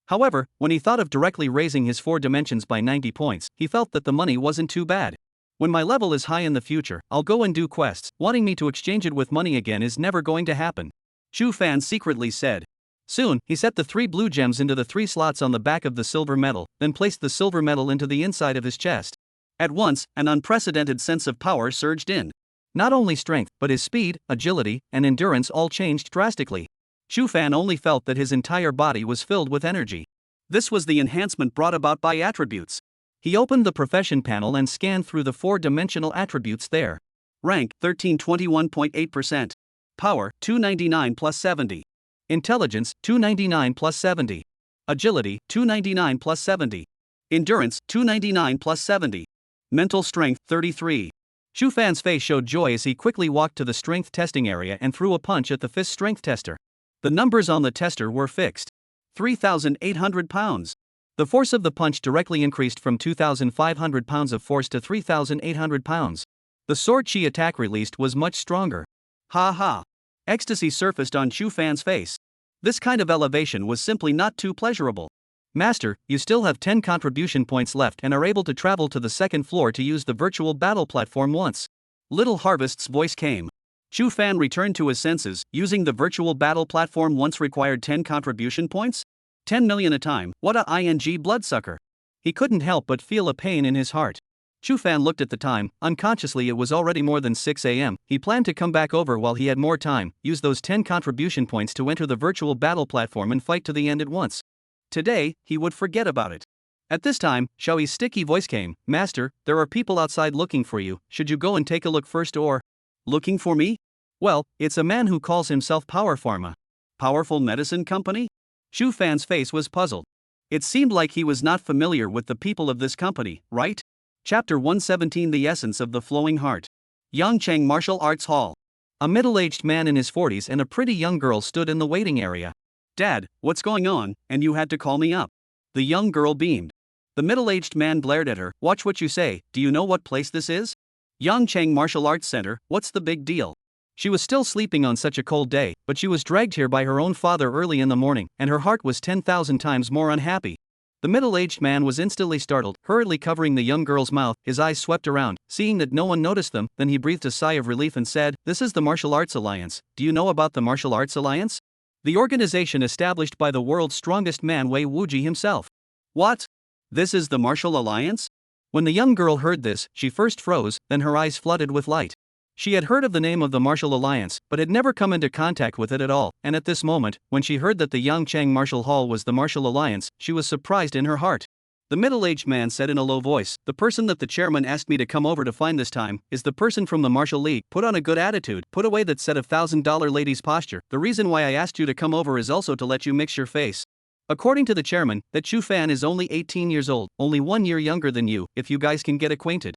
However, when he thought of directly raising his 4 dimensions by 90 points, he felt that the money wasn't too bad. When my level is high in the future, I'll go and do quests, wanting me to exchange it with money again is never going to happen. Chu Fan secretly said. Soon, he set the 3 blue gems into the 3 slots on the back of the silver medal, then placed the silver medal into the inside of his chest. At once, an unprecedented sense of power surged in. Not only strength, but his speed, agility, and endurance all changed drastically. Chu Fan only felt that his entire body was filled with energy. This was the enhancement brought about by attributes. He opened the profession panel and scanned through the 4-dimensional attributes there. Rank, 1321.8%. Power, 299 plus 70. Intelligence, 299 plus 70. Agility, 299 plus 70. Endurance, 299 plus 70. Mental strength, 33. Chu Fan's face showed joy as he quickly walked to the strength testing area and threw a punch at the fist strength tester. The numbers on the tester were fixed. 3,800 pounds. The force of the punch directly increased from 2,500 pounds of force to 3,800 pounds. The sword chi attack released was much stronger. Ha ha. Ecstasy surfaced on Chu Fan's face. This kind of elevation was simply not too pleasurable. Master, you still have 10 contribution points left and are able to travel to the second floor to use the virtual battle platform once. Little Harvest's voice came. Chu Fan returned to his senses. Using the virtual battle platform once required 10 contribution points? 10 million a time, what a ing bloodsucker. He couldn't help but feel a pain in his heart. Chu Fan looked at the time, unconsciously it was already more than 6 a.m. He planned to come back over while he had more time, use those 10 contribution points to enter the virtual battle platform and fight to the end at once. Today, he would forget about it. At this time, Xiaoyi's sticky voice came, Master, there are people outside looking for you, should you go and take a look first or? Looking for me? Well, it's a man who calls himself Power Pharma. Powerful medicine company? Chu Fan's face was puzzled. It seemed like he was not familiar with the people of this company, right? Chapter 117 The Essence of the Flowing Heart. Yangcheng Martial Arts Hall. A middle-aged man in his 40s and a pretty young girl stood in the waiting area. "Dad, what's going on, and you had to call me up?" The young girl beamed. The middle-aged man glared at her. "Watch what you say, do you know what place this is?" "Yangcheng Martial Arts Center, what's the big deal?" She was still sleeping on such a cold day, but she was dragged here by her own father early in the morning, and her heart was 10,000 times more unhappy. The middle-aged man was instantly startled, hurriedly covering the young girl's mouth. His eyes swept around, seeing that no one noticed them. Then he breathed a sigh of relief and said, "This is the Martial Arts Alliance. Do you know about the Martial Arts Alliance? The organization established by the world's strongest man Wei Wuji himself." "What? This is the Martial Alliance?" When the young girl heard this, she first froze, then her eyes flooded with light. She had heard of the name of the Martial Alliance, but had never come into contact with it at all, and at this moment, when she heard that the Yangcheng Martial Hall was the Martial Alliance, she was surprised in her heart. The middle-aged man said in a low voice, "The person that the chairman asked me to come over to find this time is the person from the Martial League. Put on a good attitude, put away that set of $1,000 lady's posture. The reason why I asked you to come over is also to let you mix your face. According to the chairman, that Chu Fan is only 18 years old, only 1 year younger than you, if you guys can get acquainted."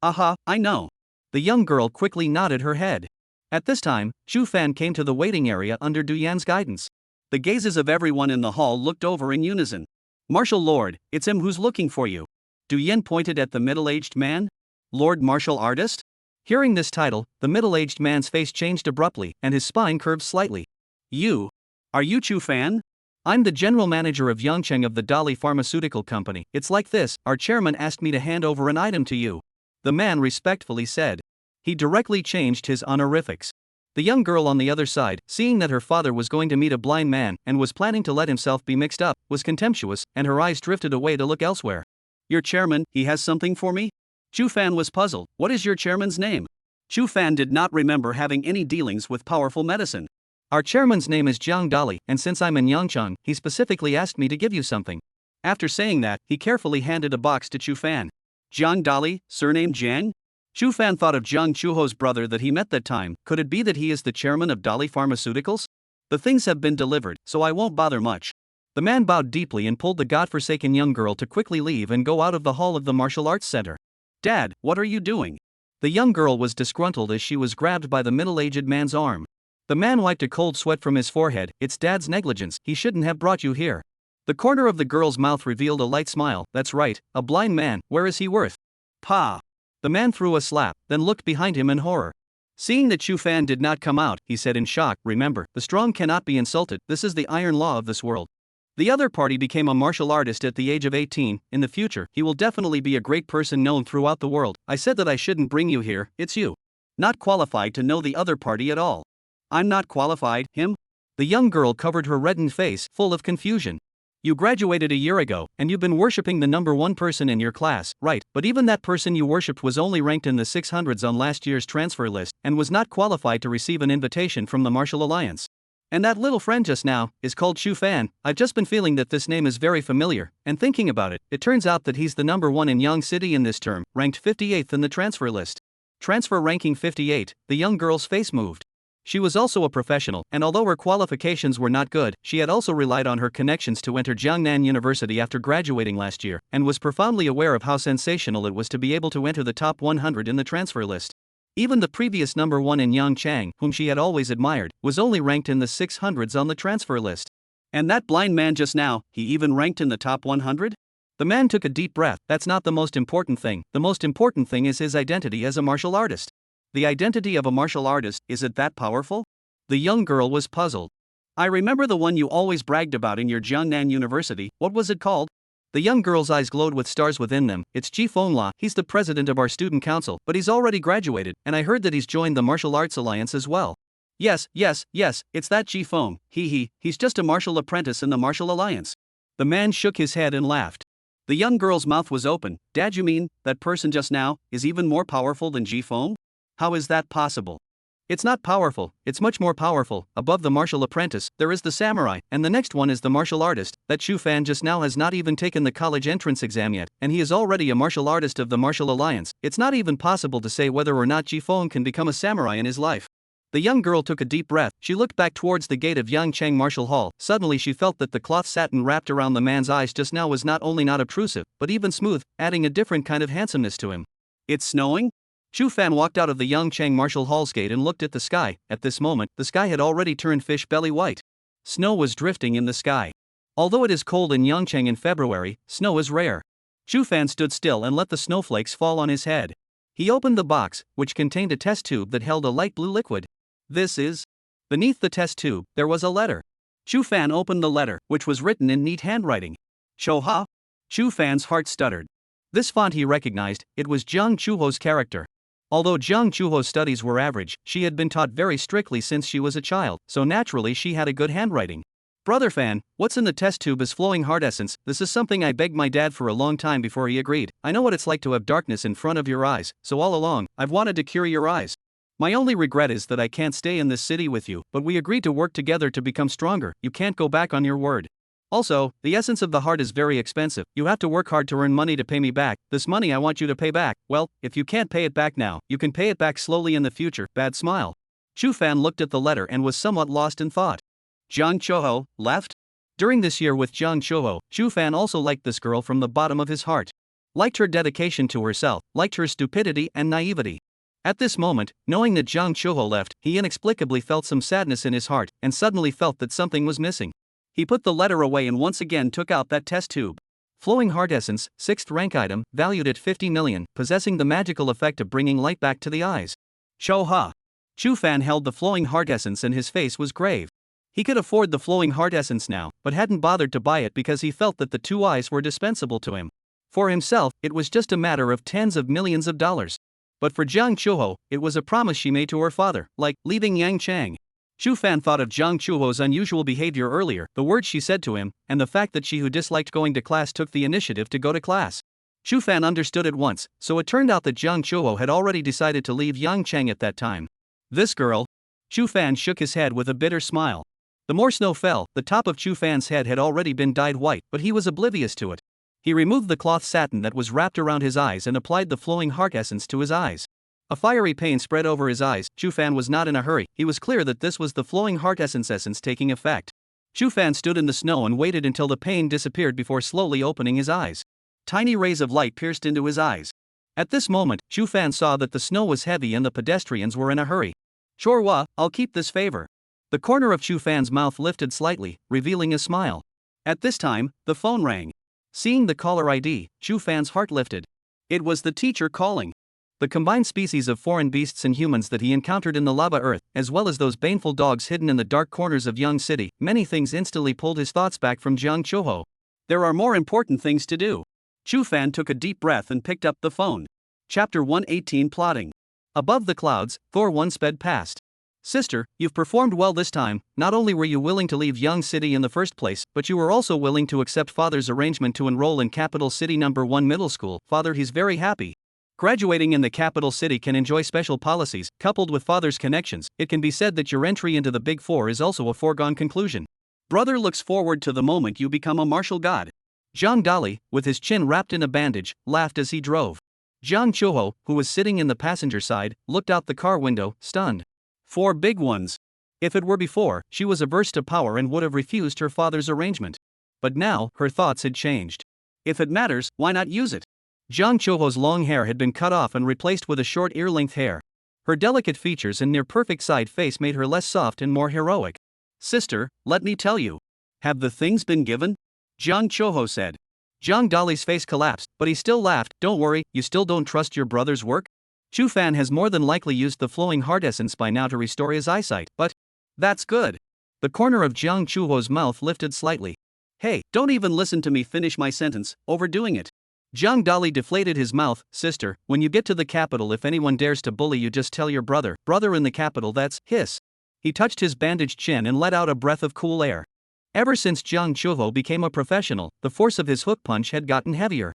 "Aha, I know." The young girl quickly nodded her head. At this time, Chu Fan came to the waiting area under Du Yan's guidance. The gazes of everyone in the hall looked over in unison. "Martial Lord, it's him who's looking for you." Du Yan pointed at the middle-aged man. "Lord Martial Artist?" Hearing this title, the middle-aged man's face changed abruptly, and his spine curved slightly. "You? Are you Chu Fan?" "I'm the general manager of Yangcheng of the Dali Pharmaceutical Company. It's like this, our chairman asked me to hand over an item to you," the man respectfully said. He directly changed his honorifics. The young girl on the other side, seeing that her father was going to meet a blind man and was planning to let himself be mixed up, was contemptuous, and her eyes drifted away to look elsewhere. "Your chairman, he has something for me?" Chu Fan was puzzled. "What is your chairman's name?" Chu Fan did not remember having any dealings with powerful medicine. "Our chairman's name is Jiang Dali, and since I'm in Yangcheng, he specifically asked me to give you something." After saying that, he carefully handed a box to Chu Fan. "Jiang Dali, surname Jiang?" Chu Fan thought of Jiang Chuho's brother that he met that time. Could it be that he is the chairman of Dali Pharmaceuticals? "The things have been delivered, so I won't bother much." The man bowed deeply and pulled the godforsaken young girl to quickly leave and go out of the hall of the martial arts center. "Dad, what are you doing?" The young girl was disgruntled as she was grabbed by the middle-aged man's arm. The man wiped a cold sweat from his forehead. "It's Dad's negligence, he shouldn't have brought you here." The corner of the girl's mouth revealed a light smile. "That's right, a blind man, where is he worth?" "Pa!" The man threw a slap, then looked behind him in horror. Seeing that Chu Fan did not come out, he said in shock, "Remember, the strong cannot be insulted, this is the iron law of this world." The other party became a martial artist at the age of 18, in the future, he will definitely be a great person known throughout the world. "I said that I shouldn't bring you here, it's you. Not qualified to know the other party at all." "I'm not qualified, him?" The young girl covered her reddened face, full of confusion. "You graduated a year ago, and you've been worshipping the number one person in your class, right? But even that person you worshipped was only ranked in the 600s on last year's transfer list, and was not qualified to receive an invitation from the Martial Alliance. And that little friend just now is called Chu Fan. I've just been feeling that this name is very familiar, and thinking about it, it turns out that he's the number one in Yang City in this term, ranked 58th in the transfer list." Transfer ranking 58, the young girl's face moved. She was also a professional, and although her qualifications were not good, she had also relied on her connections to enter Jiangnan University after graduating last year, and was profoundly aware of how sensational it was to be able to enter the top 100 in the transfer list. Even the previous number one in Yangcheng, whom she had always admired, was only ranked in the 600s on the transfer list. And that blind man just now, he even ranked in the top 100? The man took a deep breath. "That's not the most important thing. The most important thing is his identity as a martial artist." "The identity of a martial artist, is it that powerful?" The young girl was puzzled. "I remember the one you always bragged about in your Jiangnan University, what was it called?" The young girl's eyes glowed with stars within them. "It's Ji Fenla, he's the president of our student council, but he's already graduated, and I heard that he's joined the Martial Arts Alliance as well." Yes, it's that Ji Feng, he's just a martial apprentice in the Martial Alliance." The man shook his head and laughed. The young girl's mouth was open. "Dad, you mean, that person just now, is even more powerful than Ji Feng? How is that possible?" "It's not powerful, it's much more powerful. Above the martial apprentice, there is the samurai, and the next one is the martial artist. That Chu Fan just now has not even taken the college entrance exam yet, and he is already a martial artist of the Martial Alliance. It's not even possible to say whether or not Ji Feng can become a samurai in his life." The young girl took a deep breath. She looked back towards the gate of Yangcheng Martial Hall. Suddenly she felt that the cloth satin wrapped around the man's eyes just now was not only not obtrusive, but even smooth, adding a different kind of handsomeness to him. "It's snowing?" Chu Fan walked out of the Gu Cheng Martial Hall's gate and looked at the sky. At this moment, the sky had already turned fish belly white. Snow was drifting in the sky. Although it is cold in Yangcheng in February, snow is rare. Chu Fan stood still and let the snowflakes fall on his head. He opened the box, which contained a test tube that held a light blue liquid. This is. Beneath the test tube, there was a letter. Chu Fan opened the letter, which was written in neat handwriting. Chuho? Chu Fan's heart stuttered. This font he recognized, it was Jiang Chuho's character. Although Jiang Chuho's studies were average, she had been taught very strictly since she was a child, so naturally she had a good handwriting. Brother Fan, what's in the test tube is flowing heart essence. This is something I begged my dad for a long time before he agreed. I know what it's like to have darkness in front of your eyes, so all along, I've wanted to cure your eyes. My only regret is that I can't stay in this city with you, but we agreed to work together to become stronger. You can't go back on your word. Also, the essence of the heart is very expensive. You have to work hard to earn money to pay me back. This money I want you to pay back. Well, if you can't pay it back now, you can pay it back slowly in the future. Bad smile. Chu Fan looked at the letter and was somewhat lost in thought. Jiang Chuho left? During this year with Jiang Chuho, Chu Fan also liked this girl from the bottom of his heart. Liked her dedication to herself, liked her stupidity and naivety. At this moment, knowing that Jiang Chuho left, he inexplicably felt some sadness in his heart and suddenly felt that something was missing. He put the letter away and once again took out that test tube. Flowing heart essence, 6th rank item, valued at 50 million, possessing the magical effect of bringing light back to the eyes. Chuho. Chu Fan held the flowing heart essence and his face was grave. He could afford the flowing heart essence now, but hadn't bothered to buy it because he felt that the 2 eyes were dispensable to him. For himself, it was just a matter of tens of millions of dollars. But for Jiang Chuho, it was a promise she made to her father, like leaving Yangcheng. Chu Fan thought of Jiang Chuho's unusual behavior earlier, the words she said to him, and the fact that she who disliked going to class took the initiative to go to class. Chu Fan understood at once, so it turned out that Jiang Chuho had already decided to leave Yangcheng at that time. This girl? Chu Fan shook his head with a bitter smile. The more snow fell, the top of Chu Fan's head had already been dyed white, but he was oblivious to it. He removed the cloth satin that was wrapped around his eyes and applied the flowing heart essence to his eyes. A fiery pain spread over his eyes. Chu Fan was not in a hurry. He was clear that this was the flowing heart essence taking effect. Chu Fan stood in the snow and waited until the pain disappeared before slowly opening his eyes. Tiny rays of light pierced into his eyes. At this moment, Chu Fan saw that the snow was heavy and the pedestrians were in a hurry. Chorwa, I'll keep this favor. The corner of Chu Fan's mouth lifted slightly, revealing a smile. At this time, the phone rang. Seeing the caller ID, Chu Fan's heart lifted. It was the teacher calling. The combined species of foreign beasts and humans that he encountered in the lava earth, as well as those baneful dogs hidden in the dark corners of Young City, many things instantly pulled his thoughts back from Jiang Chuho. There are more important things to do. Chu Fan took a deep breath and picked up the phone. Chapter 118 Plotting. Above the clouds, Thor 1 sped past. Sister, you've performed well this time. Not only were you willing to leave Young City in the first place, but you were also willing to accept Father's arrangement to enroll in Capital City No. 1 Middle School. Father, he's very happy. Graduating in the capital city can enjoy special policies, coupled with Father's connections. It can be said that your entry into the Big Four is also a foregone conclusion. Brother looks forward to the moment you become a martial god. Zhang Dali, with his chin wrapped in a bandage, laughed as he drove. Jiang Chuho, who was sitting in the passenger side, looked out the car window, stunned. 4 big ones. If it were before, she was averse to power and would have refused her father's arrangement. But now, her thoughts had changed. If it matters, why not use it? Jiang Chuho's long hair had been cut off and replaced with a short ear-length hair. Her delicate features and near-perfect side face made her less soft and more heroic. Sister, let me tell you. Have the things been given? Jiang Chuho said. Zhang Dali's face collapsed, but he still laughed. Don't worry, you still don't trust your brother's work? Chu Fan has more than likely used the flowing heart essence by now to restore his eyesight, but that's good. The corner of Jiang Chuho's mouth lifted slightly. Hey, don't even listen to me finish my sentence, overdoing it. Zhang Dali deflated his mouth. Sister, when you get to the capital, if anyone dares to bully you, just tell your brother. Brother in the capital, that's hiss. He touched his bandaged chin and let out a breath of cool air. Ever since Jiang Chuho became a professional, the force of his hook punch had gotten heavier.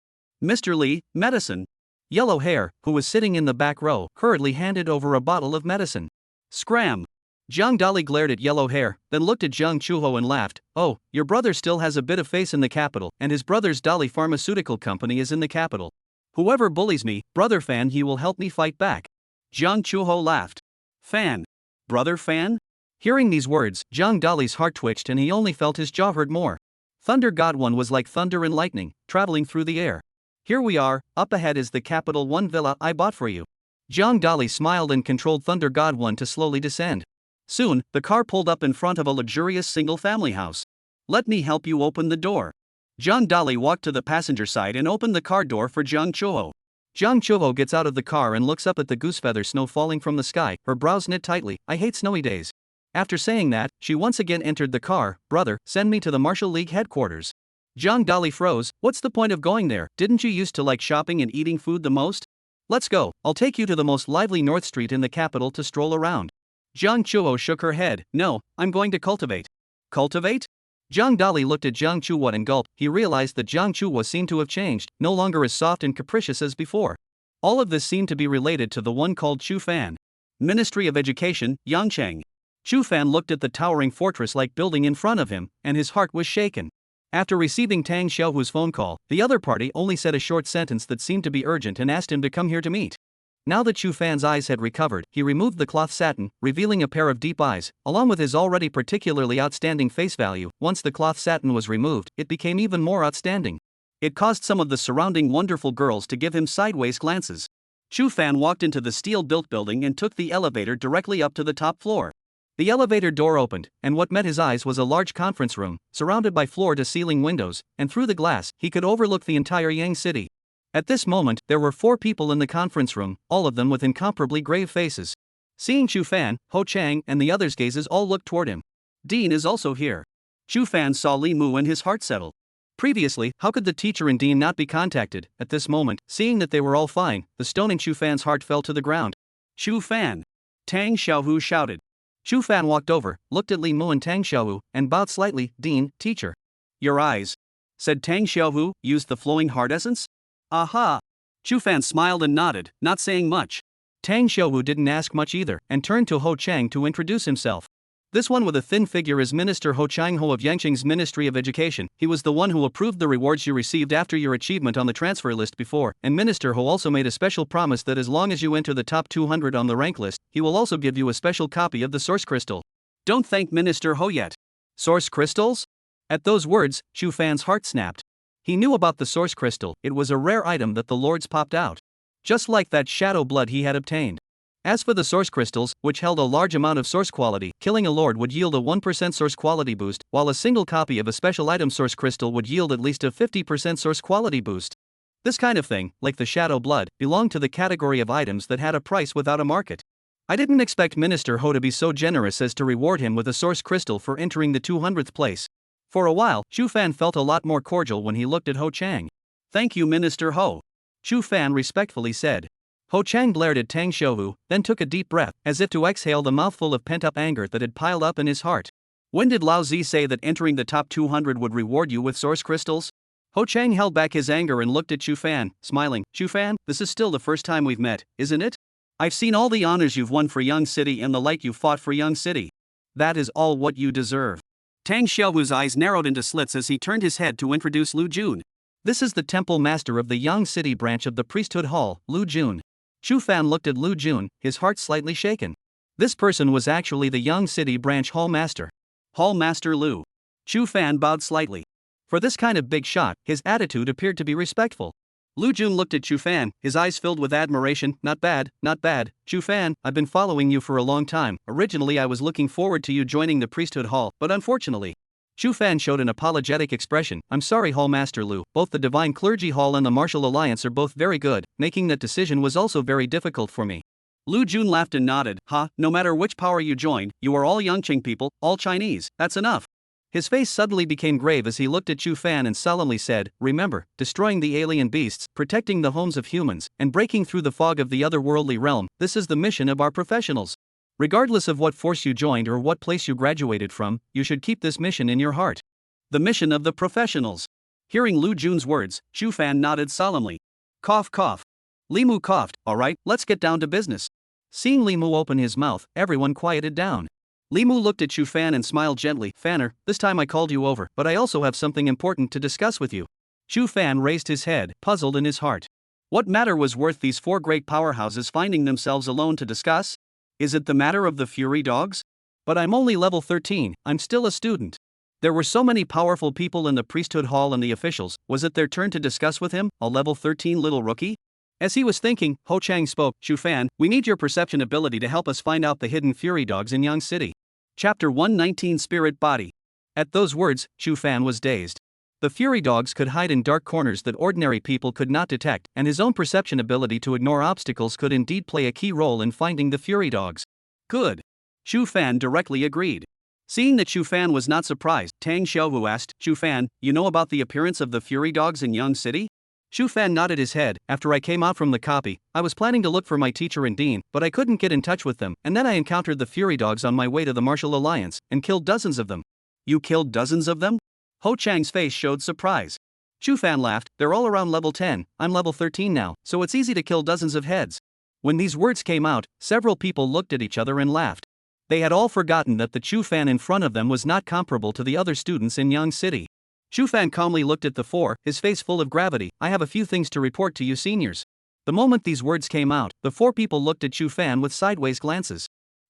Mr. Li, medicine. Yellow Hair, who was sitting in the back row, hurriedly handed over a bottle of medicine. Scram! Zhang Dali glared at Yellow Hair, then looked at Jiang Chuho and laughed. Oh, your brother still has a bit of face in the capital, and his brother's Dali Pharmaceutical Company is in the capital. Whoever bullies me, Brother Fan, he will help me fight back. Jiang Chuho laughed. Fan? Brother Fan? Hearing these words, Zhang Dali's heart twitched and he only felt his jaw hurt more. Thunder God One was like thunder and lightning, traveling through the air. Here we are, up ahead is the Capital One villa I bought for you. Jiang Dali smiled and controlled Thunder God 1 to slowly descend. Soon, the car pulled up in front of a luxurious single-family house. "Let me help you open the door." Jiang Dali walked to the passenger side and opened the car door for Jiang Chuho. Jiang Chuho gets out of the car and looks up at the goosefeather snow falling from the sky, her brows knit tightly. "I hate snowy days." After saying that, she once again entered the car. "Brother, send me to the Martial League headquarters." Jiang Dali froze. "What's the point of going there? Didn't you used to like shopping and eating food the most? Let's go, I'll take you to the most lively North Street in the capital to stroll around." Jiang Chuo shook her head. "No, I'm going to cultivate." "Cultivate?" Jiang Dali looked at Jiang Chuo and gulped. He realized that Jiang Chuo seemed to have changed, no longer as soft and capricious as before. All of this seemed to be related to the one called Chu Fan. Ministry of Education, Yangcheng. Chu Fan looked at the towering fortress-like building in front of him, and his heart was shaken. After receiving Tang Xiaohu's phone call, the other party only said a short sentence that seemed to be urgent and asked him to come here to meet. Now that Chu Fan's eyes had recovered, he removed the cloth satin, revealing a pair of deep eyes, along with his already particularly outstanding face value. Once the cloth satin was removed, it became even more outstanding. It caused some of the surrounding wonderful girls to give him sideways glances. Chu Fan walked into the steel-built building and took the elevator directly up to the top floor. The elevator door opened, and what met his eyes was a large conference room, surrounded by floor-to-ceiling windows, and through the glass, he could overlook the entire Yang city. At this moment, there were 4 people in the conference room, all of them with incomparably grave faces. Seeing Chu Fan, Ho Chang, and the others' gazes all looked toward him. "Dean is also here." Chu Fan saw Li Mu and his heart settled. Previously, how could the teacher and Dean not be contacted? At this moment, seeing that they were all fine, the stone in Chu Fan's heart fell to the ground. "Chu Fan!" Tang Xiaohu shouted. Chu Fan walked over, looked at Li Mu and Tang Xiaohu, and bowed slightly. "Dean, teacher." "Your eyes," said Tang Xiaohu, "used the flowing heart essence?" "Aha!" Chu Fan smiled and nodded, not saying much. Tang Xiaohu didn't ask much either, and turned to Ho Chang to introduce himself. This one with a thin figure is Minister Ho Chang-ho of Yangcheng's Ministry of Education. He was the one who approved the rewards you received after your achievement on the transfer list before, and Minister Ho also made a special promise that as long as you enter the top 200 on the rank list, he will also give you a special copy of the Source Crystal. Don't thank Minister Ho yet. Source Crystals? At those words, Chu Fan's heart snapped. He knew about the Source Crystal. It was a rare item that the Lords popped out. Just like that shadow blood he had obtained. As for the Source Crystals, which held a large amount of source quality, killing a Lord would yield a 1% source quality boost, while a single copy of a special item Source Crystal would yield at least a 50% source quality boost. This kind of thing, like the shadow blood, belonged to the category of items that had a price without a market. I didn't expect Minister Ho to be so generous as to reward him with a Source Crystal for entering the 200th place. For a while, Chu Fan felt a lot more cordial when he looked at Ho Chang. "Thank you, Minister Ho," Chu Fan respectfully said. Ho Chang glared at Tang Xiaohu, then took a deep breath, as if to exhale the mouthful of pent-up anger that had piled up in his heart. "When did Lao Zi say that entering the top 200 would reward you with source crystals?" Ho Chang held back his anger and looked at Chu Fan, smiling. "Chu Fan, this is still the first time we've met, isn't it? I've seen all the honors you've won for Young City and the light you fought for Young City. That is all what you deserve." Tang Xiaohu's eyes narrowed into slits as he turned his head to introduce Lu Jun. "This is the temple master of the Yang City branch of the priesthood hall, Lu Jun." Chu Fan looked at Lu Jun, his heart slightly shaken. This person was actually the Yang City branch hall master. Hall Master Lu. Chu Fan bowed slightly. For this kind of big shot, his attitude appeared to be respectful. Lu Jun looked at Chu Fan, his eyes filled with admiration. "Not bad, not bad. Chu Fan, I've been following you for a long time. Originally I was looking forward to you joining the priesthood hall, but unfortunately." Chu Fan showed an apologetic expression. "I'm sorry, Hall Master Lu, both the Divine Clergy Hall and the Martial Alliance are both very good. Making that decision was also very difficult for me." Lu Jun laughed and nodded. No matter which power you join, you are all Yangcheng people, all Chinese, that's enough." His face suddenly became grave as he looked at Chu Fan and solemnly said, "Remember, destroying the alien beasts, protecting the homes of humans, and breaking through the fog of the otherworldly realm, this is the mission of our professionals. Regardless of what force you joined or what place you graduated from, you should keep this mission in your heart. The mission of the professionals." Hearing Lu Jun's words, Chu Fan nodded solemnly. Cough cough. Li Mu coughed. "Alright, let's get down to business." Seeing Li Mu open his mouth, everyone quieted down. Li Mu looked at Chu Fan and smiled gently. "Fanner, this time I called you over, but I also have something important to discuss with you." Chu Fan raised his head, puzzled in his heart. What matter was worth these 4 great powerhouses finding themselves alone to discuss? Is it the matter of the Fury Dogs? But I'm only level 13, I'm still a student. There were so many powerful people in the priesthood hall and the officials, was it their turn to discuss with him, a level 13 little rookie? As he was thinking, Ho Chang spoke, Chu Fan, we need your perception ability to help us find out the hidden fury dogs in Yang City. Chapter 119 Spirit Body. At those words, Chu Fan was dazed. The fury dogs could hide in dark corners that ordinary people could not detect, and his own perception ability to ignore obstacles could indeed play a key role in finding the fury dogs. Good. Chu Fan directly agreed. Seeing that Chu Fan was not surprised, Tang Xiaowu asked, Chu Fan, you know about the appearance of the fury dogs in Yang City? Chu Fan nodded his head. After I came out from the copy, I was planning to look for my teacher and dean, but I couldn't get in touch with them, and then I encountered the fury dogs on my way to the Martial Alliance, and killed dozens of them. You killed dozens of them? Ho Chang's face showed surprise. Chu Fan laughed, they're all around level 10, I'm level 13 now, so it's easy to kill dozens of heads. When these words came out, several people looked at each other and laughed. They had all forgotten that the Chu Fan in front of them was not comparable to the other students in Yang City. Chu Fan calmly looked at the four, his face full of gravity. I have a few things to report to you seniors. The moment these words came out, the four people looked at Chu Fan with sideways glances.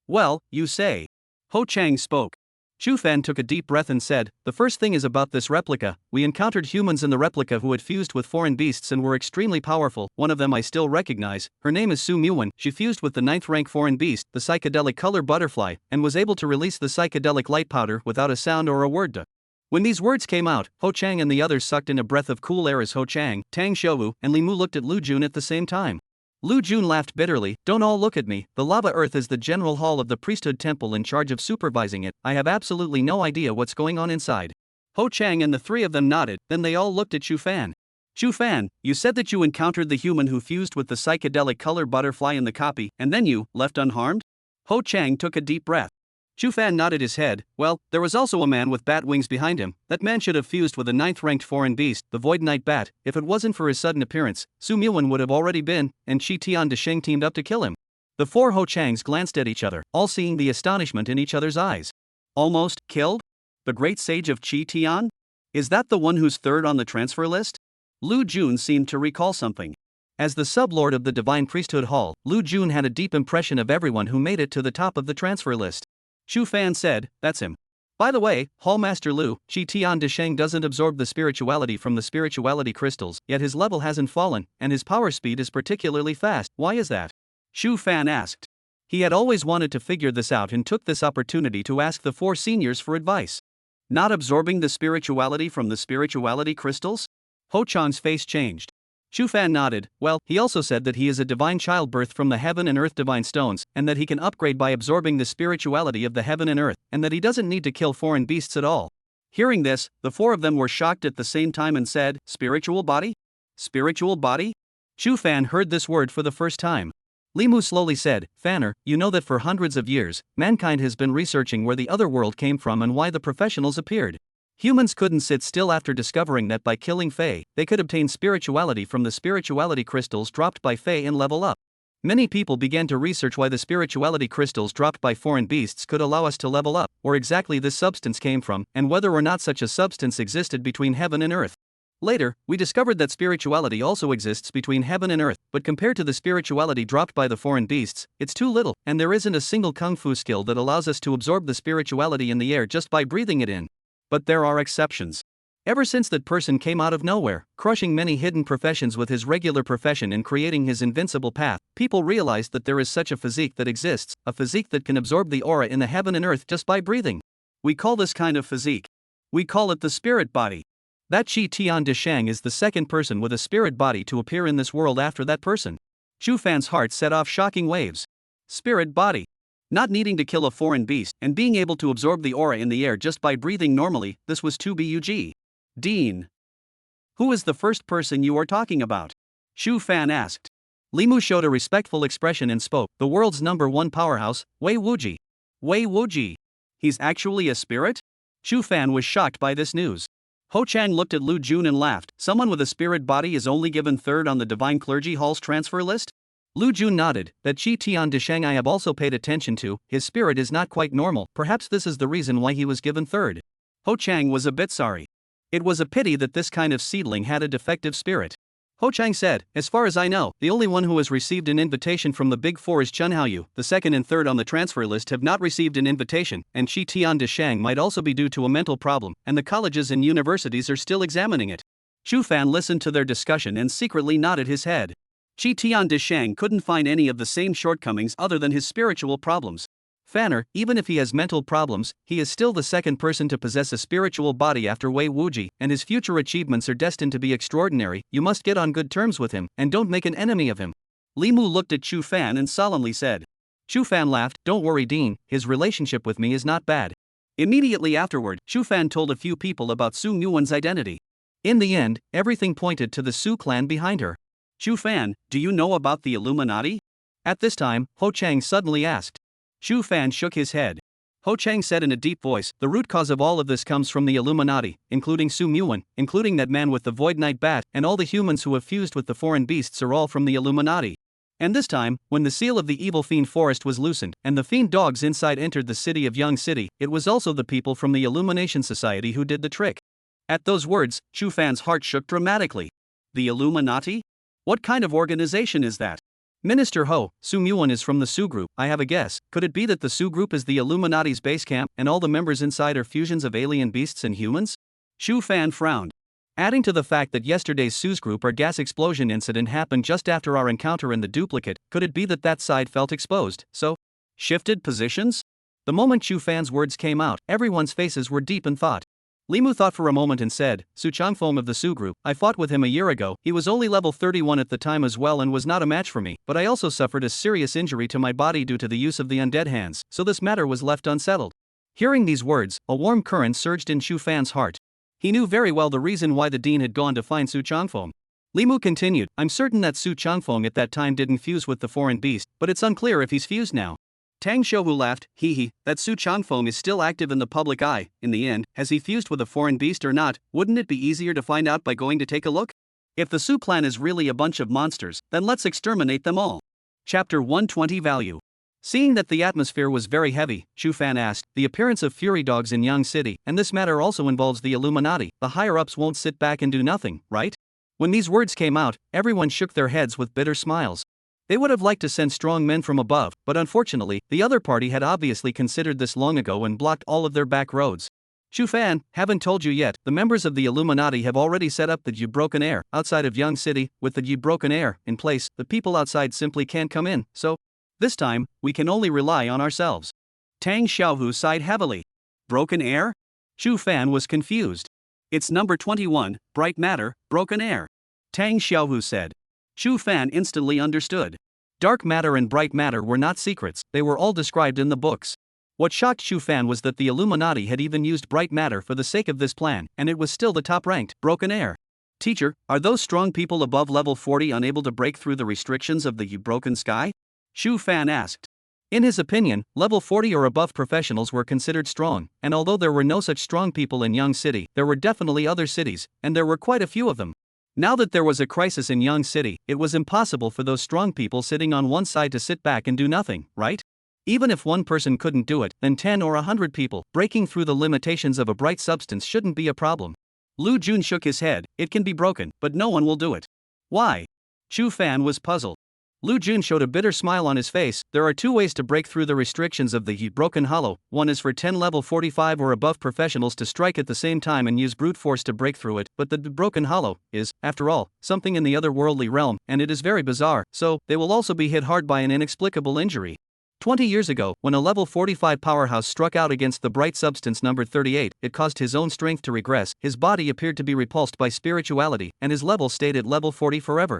Well, you say. Ho Chang spoke. Chu Fan took a deep breath and said, the first thing is about this replica. We encountered humans in the replica who had fused with foreign beasts and were extremely powerful. One of them I still recognize. Her name is Su Muwan. She fused with the 9th rank foreign beast, the psychedelic color butterfly, and was able to release the psychedelic light powder without a sound or a word. When these words came out, Ho Chang and the others sucked in a breath of cool air as Ho Chang, Tang Xiaowu, and Li Mu looked at Lu Jun at the same time. Lu Jun laughed bitterly, don't all look at me, the lava earth is the general hall of the priesthood temple in charge of supervising it, I have absolutely no idea what's going on inside. Ho Chang and the three of them nodded, then they all looked at Chu Fan. Chu Fan, you said that you encountered the human who fused with the psychedelic color butterfly in the copy, and then you left unharmed? Ho Chang took a deep breath. Chu Fan nodded his head, well, there was also a man with bat wings behind him, that man should have fused with a 9th ranked foreign beast, the Void Knight Bat, if it wasn't for his sudden appearance, Su Muwan would have already been, and Chi Tian Desheng teamed up to kill him. The four Ho Changs glanced at each other, all seeing the astonishment in each other's eyes. Almost killed? The great sage of Chi Tian? Is that the one who's third on the transfer list? Lu Jun seemed to recall something. As the sublord of the Divine Priesthood Hall, Lu Jun had a deep impression of everyone who made it to the top of the transfer list. Chu Fan said, that's him. By the way, Hallmaster Lu, Chi Tian Desheng doesn't absorb the spirituality from the spirituality crystals, yet his level hasn't fallen, and his power speed is particularly fast. Why is that? Chu Fan asked. He had always wanted to figure this out and took this opportunity to ask the four seniors for advice. Not absorbing the spirituality from the spirituality crystals? Ho Chang's face changed. Chu Fan nodded, well, he also said that he is a divine childbirth from the heaven and earth divine stones, and that he can upgrade by absorbing the spirituality of the heaven and earth, and that he doesn't need to kill foreign beasts at all. Hearing this, the four of them were shocked at the same time and said, spiritual body? Spiritual body? Chu Fan heard this word for the first time. Li Mu slowly said, Fanner, you know that for hundreds of years, mankind has been researching where the other world came from and why the professionals appeared. Humans couldn't sit still after discovering that by killing Fae, they could obtain spirituality from the spirituality crystals dropped by Fae and level up. Many people began to research why the spirituality crystals dropped by foreign beasts could allow us to level up, where exactly this substance came from, and whether or not such a substance existed between heaven and earth. Later, we discovered that spirituality also exists between heaven and earth, but compared to the spirituality dropped by the foreign beasts, it's too little, and there isn't a single kung fu skill that allows us to absorb the spirituality in the air just by breathing it in. But there are exceptions. Ever since that person came out of nowhere, crushing many hidden professions with his regular profession and creating his invincible path, people realized that there is such a physique that exists, a physique that can absorb the aura in the heaven and earth just by breathing. We call this kind of physique. We call it the spirit body. That Chi Tian Desheng is the second person with a spirit body to appear in this world after that person. Chu Fan's heart set off shocking waves. Spirit body. Not needing to kill a foreign beast, and being able to absorb the aura in the air just by breathing normally, this was too bug. Dean. Who is the first person you are talking about? Chu Fan asked. Li Mu showed a respectful expression and spoke, the world's #1 powerhouse, Wei Wuji. Wei Wuji. He's actually a spirit? Chu Fan was shocked by this news. Ho Chang looked at Lu Jun and laughed, someone with a spirit body is only given third on the Divine Clergy Hall's transfer list? Lu Jun nodded, that Chi Tian Desheng I have also paid attention to, his spirit is not quite normal, perhaps this is the reason why he was given third. Ho Chang was a bit sorry. It was a pity that this kind of seedling had a defective spirit. Ho Chang said, as far as I know, the only one who has received an invitation from the Big Four is Chun Haoyu, the second and third on the transfer list have not received an invitation, and Chi Tian Desheng might also be due to a mental problem, and the colleges and universities are still examining it. Chu Fan listened to their discussion and secretly nodded his head. Qi Tian de Shang couldn't find any of the same shortcomings other than his spiritual problems. Fanner, even if he has mental problems, he is still the second person to possess a spiritual body after Wei Wuji, and his future achievements are destined to be extraordinary. You must get on good terms with him, and don't make an enemy of him. Li Mu looked at Chu Fan and solemnly said. Chu Fan laughed, don't worry Dean, his relationship with me is not bad. Immediately afterward, Chu Fan told a few people about Su Muwan's identity. In the end, everything pointed to the Su clan behind her. Chu Fan, do you know about the Illuminati? At this time, Ho Chang suddenly asked. Chu Fan shook his head. Ho Chang said in a deep voice, the root cause of all of this comes from the Illuminati, including Su Muwan, including that man with the Void Knight bat, and all the humans who have fused with the foreign beasts are all from the Illuminati. And this time, when the seal of the evil fiend forest was loosened, and the fiend dogs inside entered the city of Young City, it was also the people from the Illumination Society who did the trick. At those words, Chu Fan's heart shook dramatically. The Illuminati? What kind of organization is that? Minister Ho, Su Muwan is from the Su group, I have a guess. Could it be that the Su group is the Illuminati's base camp, and all the members inside are fusions of alien beasts and humans? Chu Fan frowned. Adding to the fact that yesterday's Su's group or gas explosion incident happened just after our encounter in the duplicate, could it be that that side felt exposed, so shifted positions? The moment Chu Fan's words came out, everyone's faces were deep in thought. Li Mu thought for a moment and said, Su Changfeng of the Su group, I fought with him a year ago, he was only level 31 at the time as well and was not a match for me, but I also suffered a serious injury to my body due to the use of the undead hands, so this matter was left unsettled. Hearing these words, a warm current surged in Chu Fan's heart. He knew very well the reason why the dean had gone to find Su Changfeng. Li Mu continued, I'm certain that Su Changfeng at that time didn't fuse with the foreign beast, but it's unclear if he's fused now. Tang Shouhu laughed, that Su Changfeng is still active in the public eye. In the end, has he fused with a foreign beast or not? Wouldn't it be easier to find out by going to take a look? If the Su clan is really a bunch of monsters, then let's exterminate them all. Chapter 120 Value. Seeing that the atmosphere was very heavy, Chu Fan asked, the appearance of fury dogs in Yang City, and this matter also involves the Illuminati, the higher-ups won't sit back and do nothing, right? When these words came out, everyone shook their heads with bitter smiles. They would have liked to send strong men from above, but unfortunately, the other party had obviously considered this long ago and blocked all of their back roads. Chu Fan, haven't told you yet, the members of the Illuminati have already set up the Yu Broken Air outside of Yang City. With the Yu Broken Air in place, the people outside simply can't come in, so this time, we can only rely on ourselves. Tang Xiaohu sighed heavily. Broken air? Chu Fan was confused. It's number 21, bright matter, broken air. Tang Xiaohu said. Chu Fan instantly understood. Dark matter and bright matter were not secrets, they were all described in the books. What shocked Chu Fan was that the Illuminati had even used bright matter for the sake of this plan, and it was still the top-ranked, broken air. Teacher, are those strong people above level 40 unable to break through the restrictions of the broken sky? Chu Fan asked. In his opinion, level 40 or above professionals were considered strong, and although there were no such strong people in Yang City, there were definitely other cities, and there were quite a few of them. Now that there was a crisis in Yang City, it was impossible for those strong people sitting on one side to sit back and do nothing, right? Even if one person couldn't do it, then 10 or 100 people, breaking through the limitations of a bright substance shouldn't be a problem. Lu Jun shook his head, it can be broken, but no one will do it. Why? Chu Fan was puzzled. Lu Jun showed a bitter smile on his face. There are two ways to break through the restrictions of the Broken Hollow. One is for 10 level 45 or above professionals to strike at the same time and use brute force to break through it, but the Broken Hollow is, after all, something in the otherworldly realm, and it is very bizarre, so they will also be hit hard by an inexplicable injury. 20 years ago, when a level 45 powerhouse struck out against the bright substance number 38, it caused his own strength to regress, his body appeared to be repulsed by spirituality, and his level stayed at level 40 forever.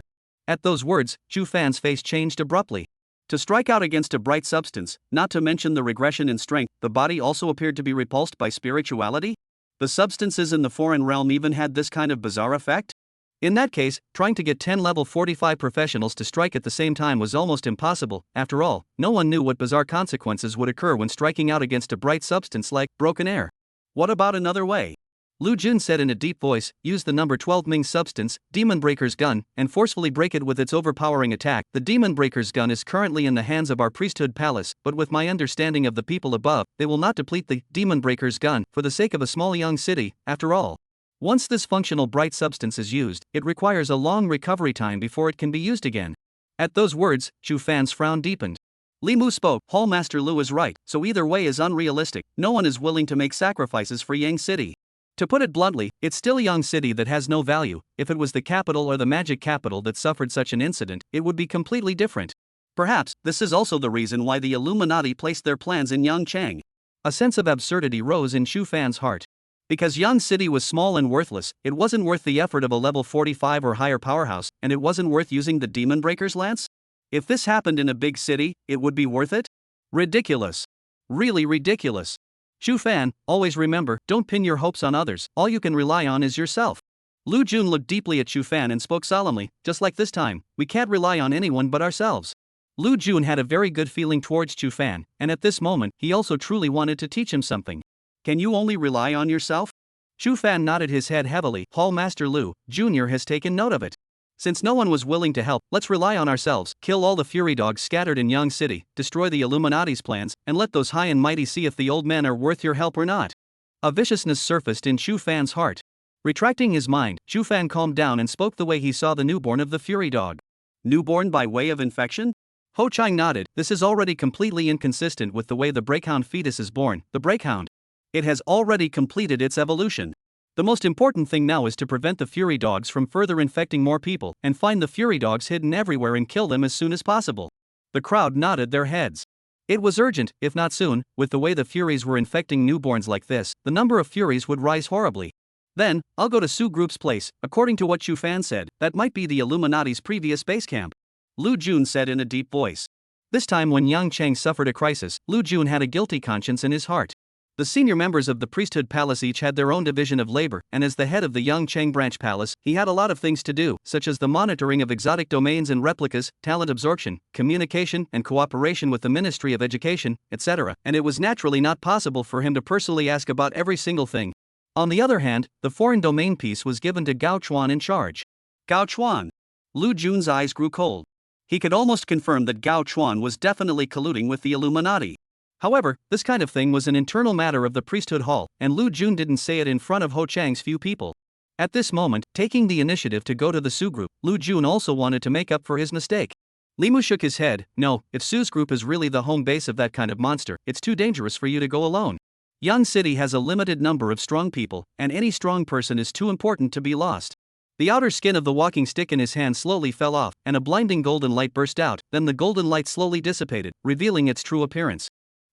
At those words, Chu Fan's face changed abruptly. To strike out against a bright substance, not to mention the regression in strength, the body also appeared to be repulsed by spirituality? The substances in the foreign realm even had this kind of bizarre effect? In that case, trying to get 10 level 45 professionals to strike at the same time was almost impossible. After all, no one knew what bizarre consequences would occur when striking out against a bright substance like broken air. What about another way? Lu Jun said in a deep voice, use the number 12 Ming substance, Demon Breaker's gun, and forcefully break it with its overpowering attack. The Demon Breaker's gun is currently in the hands of our priesthood palace, but with my understanding of the people above, they will not deplete the Demon Breaker's gun for the sake of a small young city, after all. Once this functional bright substance is used, it requires a long recovery time before it can be used again. At those words, Chu Fan's frown deepened. Li Mu spoke, Hallmaster Lu is right, so either way is unrealistic, no one is willing to make sacrifices for Yang City. To put it bluntly, it's still a young city that has no value. If it was the capital or the magic capital that suffered such an incident, it would be completely different. Perhaps, this is also the reason why the Illuminati placed their plans in Gu Cheng. A sense of absurdity rose in Chu Fan's heart. Because Yang City was small and worthless, it wasn't worth the effort of a level 45 or higher powerhouse, and it wasn't worth using the Demon Breaker's lance? If this happened in a big city, it would be worth it? Ridiculous. Really ridiculous. Chu Fan, always remember, don't pin your hopes on others, all you can rely on is yourself. Lu Jun looked deeply at Chu Fan and spoke solemnly, just like this time, we can't rely on anyone but ourselves. Lu Jun had a very good feeling towards Chu Fan, and at this moment, he also truly wanted to teach him something. Can you only rely on yourself? Chu Fan nodded his head heavily. Hall Master Lu, Jr. has taken note of it. Since no one was willing to help, let's rely on ourselves, kill all the Fury Dogs scattered in Yang City, destroy the Illuminati's plans, and let those high and mighty see if the old men are worth your help or not. A viciousness surfaced in Chu Fan's heart. Retracting his mind, Chu Fan calmed down and spoke the way he saw the newborn of the Fury Dog. Newborn by way of infection? Ho Chang nodded. This is already completely inconsistent with the way the Breakhound fetus is born. The Breakhound. It has already completed its evolution. The most important thing now is to prevent the Fury Dogs from further infecting more people, and find the Fury Dogs hidden everywhere and kill them as soon as possible. The crowd nodded their heads. It was urgent, if not soon. With the way the Furies were infecting newborns like this, the number of Furies would rise horribly. Then, I'll go to Su Group's place. According to what Chu Fan said, that might be the Illuminati's previous base camp. Lu Jun said in a deep voice. This time when Gu Cheng suffered a crisis, Lu Jun had a guilty conscience in his heart. The senior members of the priesthood palace each had their own division of labor, and as the head of the Gu Cheng branch palace, he had a lot of things to do, such as the monitoring of exotic domains and replicas, talent absorption, communication and cooperation with the Ministry of Education, etc., and it was naturally not possible for him to personally ask about every single thing. On the other hand, the foreign domain piece was given to Gao Chuan in charge. Gao Chuan. Lu Jun's eyes grew cold. He could almost confirm that Gao Chuan was definitely colluding with the Illuminati. However, this kind of thing was an internal matter of the priesthood hall, and Lu Jun didn't say it in front of Ho Chang's few people. At this moment, taking the initiative to go to the Su group, Lu Jun also wanted to make up for his mistake. Limu shook his head. No, if Su's group is really the home base of that kind of monster, it's too dangerous for you to go alone. Yang City has a limited number of strong people, and any strong person is too important to be lost. The outer skin of the walking stick in his hand slowly fell off, and a blinding golden light burst out, then the golden light slowly dissipated, revealing its true appearance.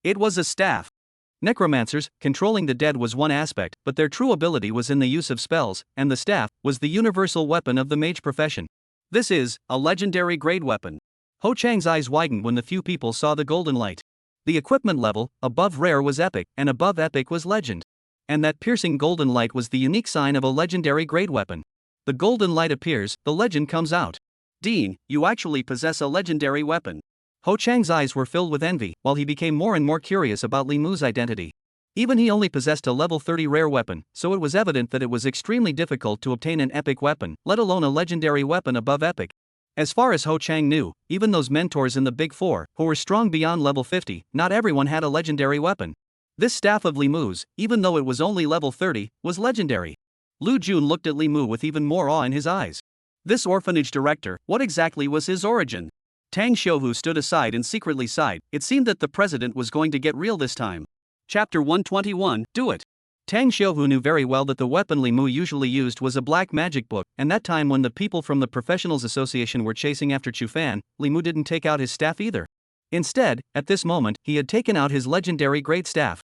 It was a staff. Necromancers, controlling the dead was one aspect, but their true ability was in the use of spells, and the staff was the universal weapon of the mage profession. This is a legendary grade weapon. Ho Chang's eyes widened when the few people saw the golden light. The equipment level, above rare was epic, and above epic was legend. And that piercing golden light was the unique sign of a legendary grade weapon. The golden light appears, the legend comes out. Dean, you actually possess a legendary weapon. Ho Chang's eyes were filled with envy, while he became more and more curious about Li Mu's identity. Even he only possessed a level 30 rare weapon, so it was evident that it was extremely difficult to obtain an epic weapon, let alone a legendary weapon above epic. As far as Ho Chang knew, even those mentors in the Big Four, who were strong beyond level 50, not everyone had a legendary weapon. This staff of Li Mu's, even though it was only level 30, was legendary. Lu Jun looked at Li Mu with even more awe in his eyes. This orphanage director, what exactly was his origin? Tang Xiuhu stood aside and secretly sighed. It seemed that the president was going to get real this time. Chapter 121, Do It. Tang Xiuhu knew very well that the weapon Li Mu usually used was a black magic book, and that time when the people from the Professionals Association were chasing after Chu Fan, Li Mu didn't take out his staff either. Instead, at this moment, he had taken out his legendary great staff.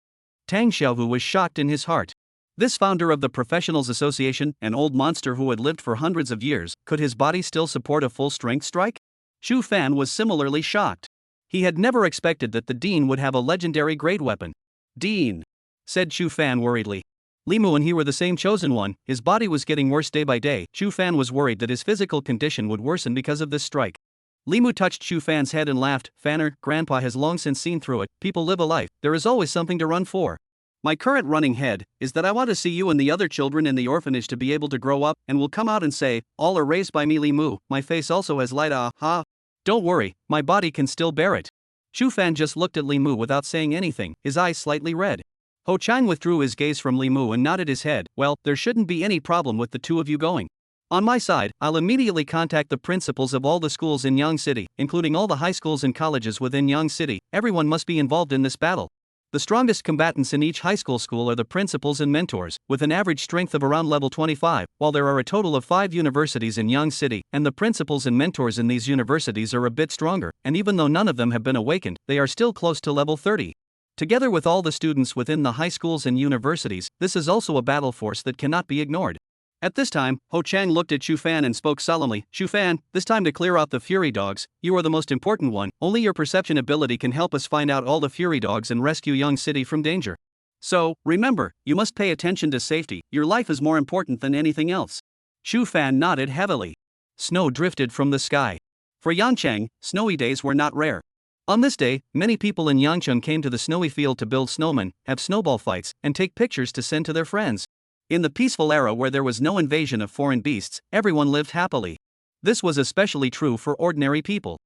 Tang Xiuhu was shocked in his heart. This founder of the Professionals Association, an old monster who had lived for hundreds of years, could his body still support a full-strength strike? Chu Fan was similarly shocked. He had never expected that the Dean would have a legendary grade weapon. Dean, said Chu Fan worriedly. Li Mu and he were the same chosen one, his body was getting worse day by day. Chu Fan was worried that his physical condition would worsen because of this strike. Li Mu touched Chu Fan's head and laughed. Fanner, Grandpa has long since seen through it, people live a life, there is always something to run for. My current running head is that I want to see you and the other children in the orphanage to be able to grow up and will come out and say, all are raised by me Li Mu, my face also has light ha. Don't worry, my body can still bear it. Chu Fan just looked at Li Mu without saying anything, his eyes slightly red. Ho Chang withdrew his gaze from Li Mu and nodded his head. Well, there shouldn't be any problem with the two of you going. On my side, I'll immediately contact the principals of all the schools in Yang City, including all the high schools and colleges within Yang City. Everyone must be involved in this battle. The strongest combatants in each high school are the principals and mentors, with an average strength of around level 25, while there are a total of 5 universities in Yang City, and the principals and mentors in these universities are a bit stronger, and even though none of them have been awakened, they are still close to level 30. Together with all the students within the high schools and universities, this is also a battle force that cannot be ignored. At this time, Gu Cheng looked at Chu Fan and spoke solemnly. Chu Fan, this time to clear out the Fury Dogs, you are the most important one, only your perception ability can help us find out all the Fury Dogs and rescue Yang City from danger. So, remember, you must pay attention to safety, your life is more important than anything else. Chu Fan nodded heavily. Snow drifted from the sky. For Yangcheng, snowy days were not rare. On this day, many people in Yangcheng came to the snowy field to build snowmen, have snowball fights, and take pictures to send to their friends. In the peaceful era where there was no invasion of foreign beasts, everyone lived happily. This was especially true for ordinary people.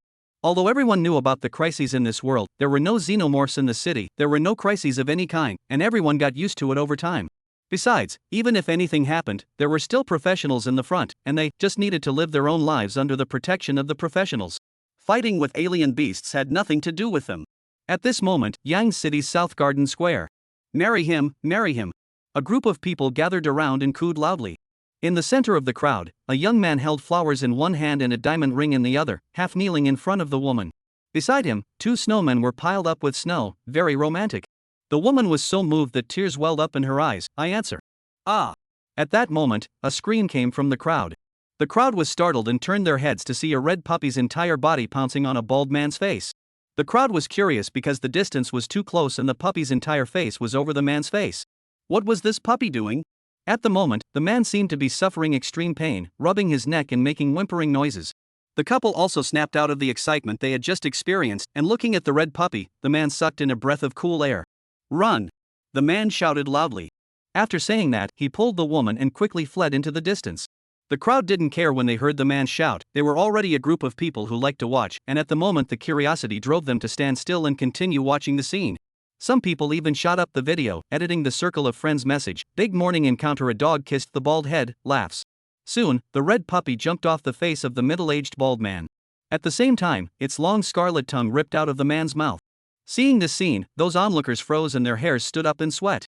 Although everyone knew about the crises in this world, there were no xenomorphs in the city, there were no crises of any kind, and everyone got used to it over time. Besides, even if anything happened, there were still professionals in the front, and they just needed to live their own lives under the protection of the professionals. Fighting with alien beasts had nothing to do with them. At this moment, Yang City's South Garden Square. Marry him, marry him. A group of people gathered around and cooed loudly. In the center of the crowd, a young man held flowers in one hand and a diamond ring in the other, half kneeling in front of the woman. Beside him, 2 snowmen were piled up with snow, very romantic. The woman was so moved that tears welled up in her eyes. I answer. Ah! At that moment, a scream came from the crowd. The crowd was startled and turned their heads to see a red puppy's entire body pouncing on a bald man's face. The crowd was curious because the distance was too close and the puppy's entire face was over the man's face. What was this puppy doing? At the moment, the man seemed to be suffering extreme pain, rubbing his neck and making whimpering noises. The couple also snapped out of the excitement they had just experienced, and looking at the red puppy, the man sucked in a breath of cool air. Run! The man shouted loudly. After saying that, he pulled the woman and quickly fled into the distance. The crowd didn't care when they heard the man shout, they were already a group of people who liked to watch, and at the moment the curiosity drove them to stand still and continue watching the scene. Some people even shot up the video, editing the circle of friends message, big morning encounter, a dog kissed the bald head, laughs. Soon, the red puppy jumped off the face of the middle-aged bald man. At the same time, its long scarlet tongue ripped out of the man's mouth. Seeing this scene, those onlookers froze and their hairs stood up in sweat.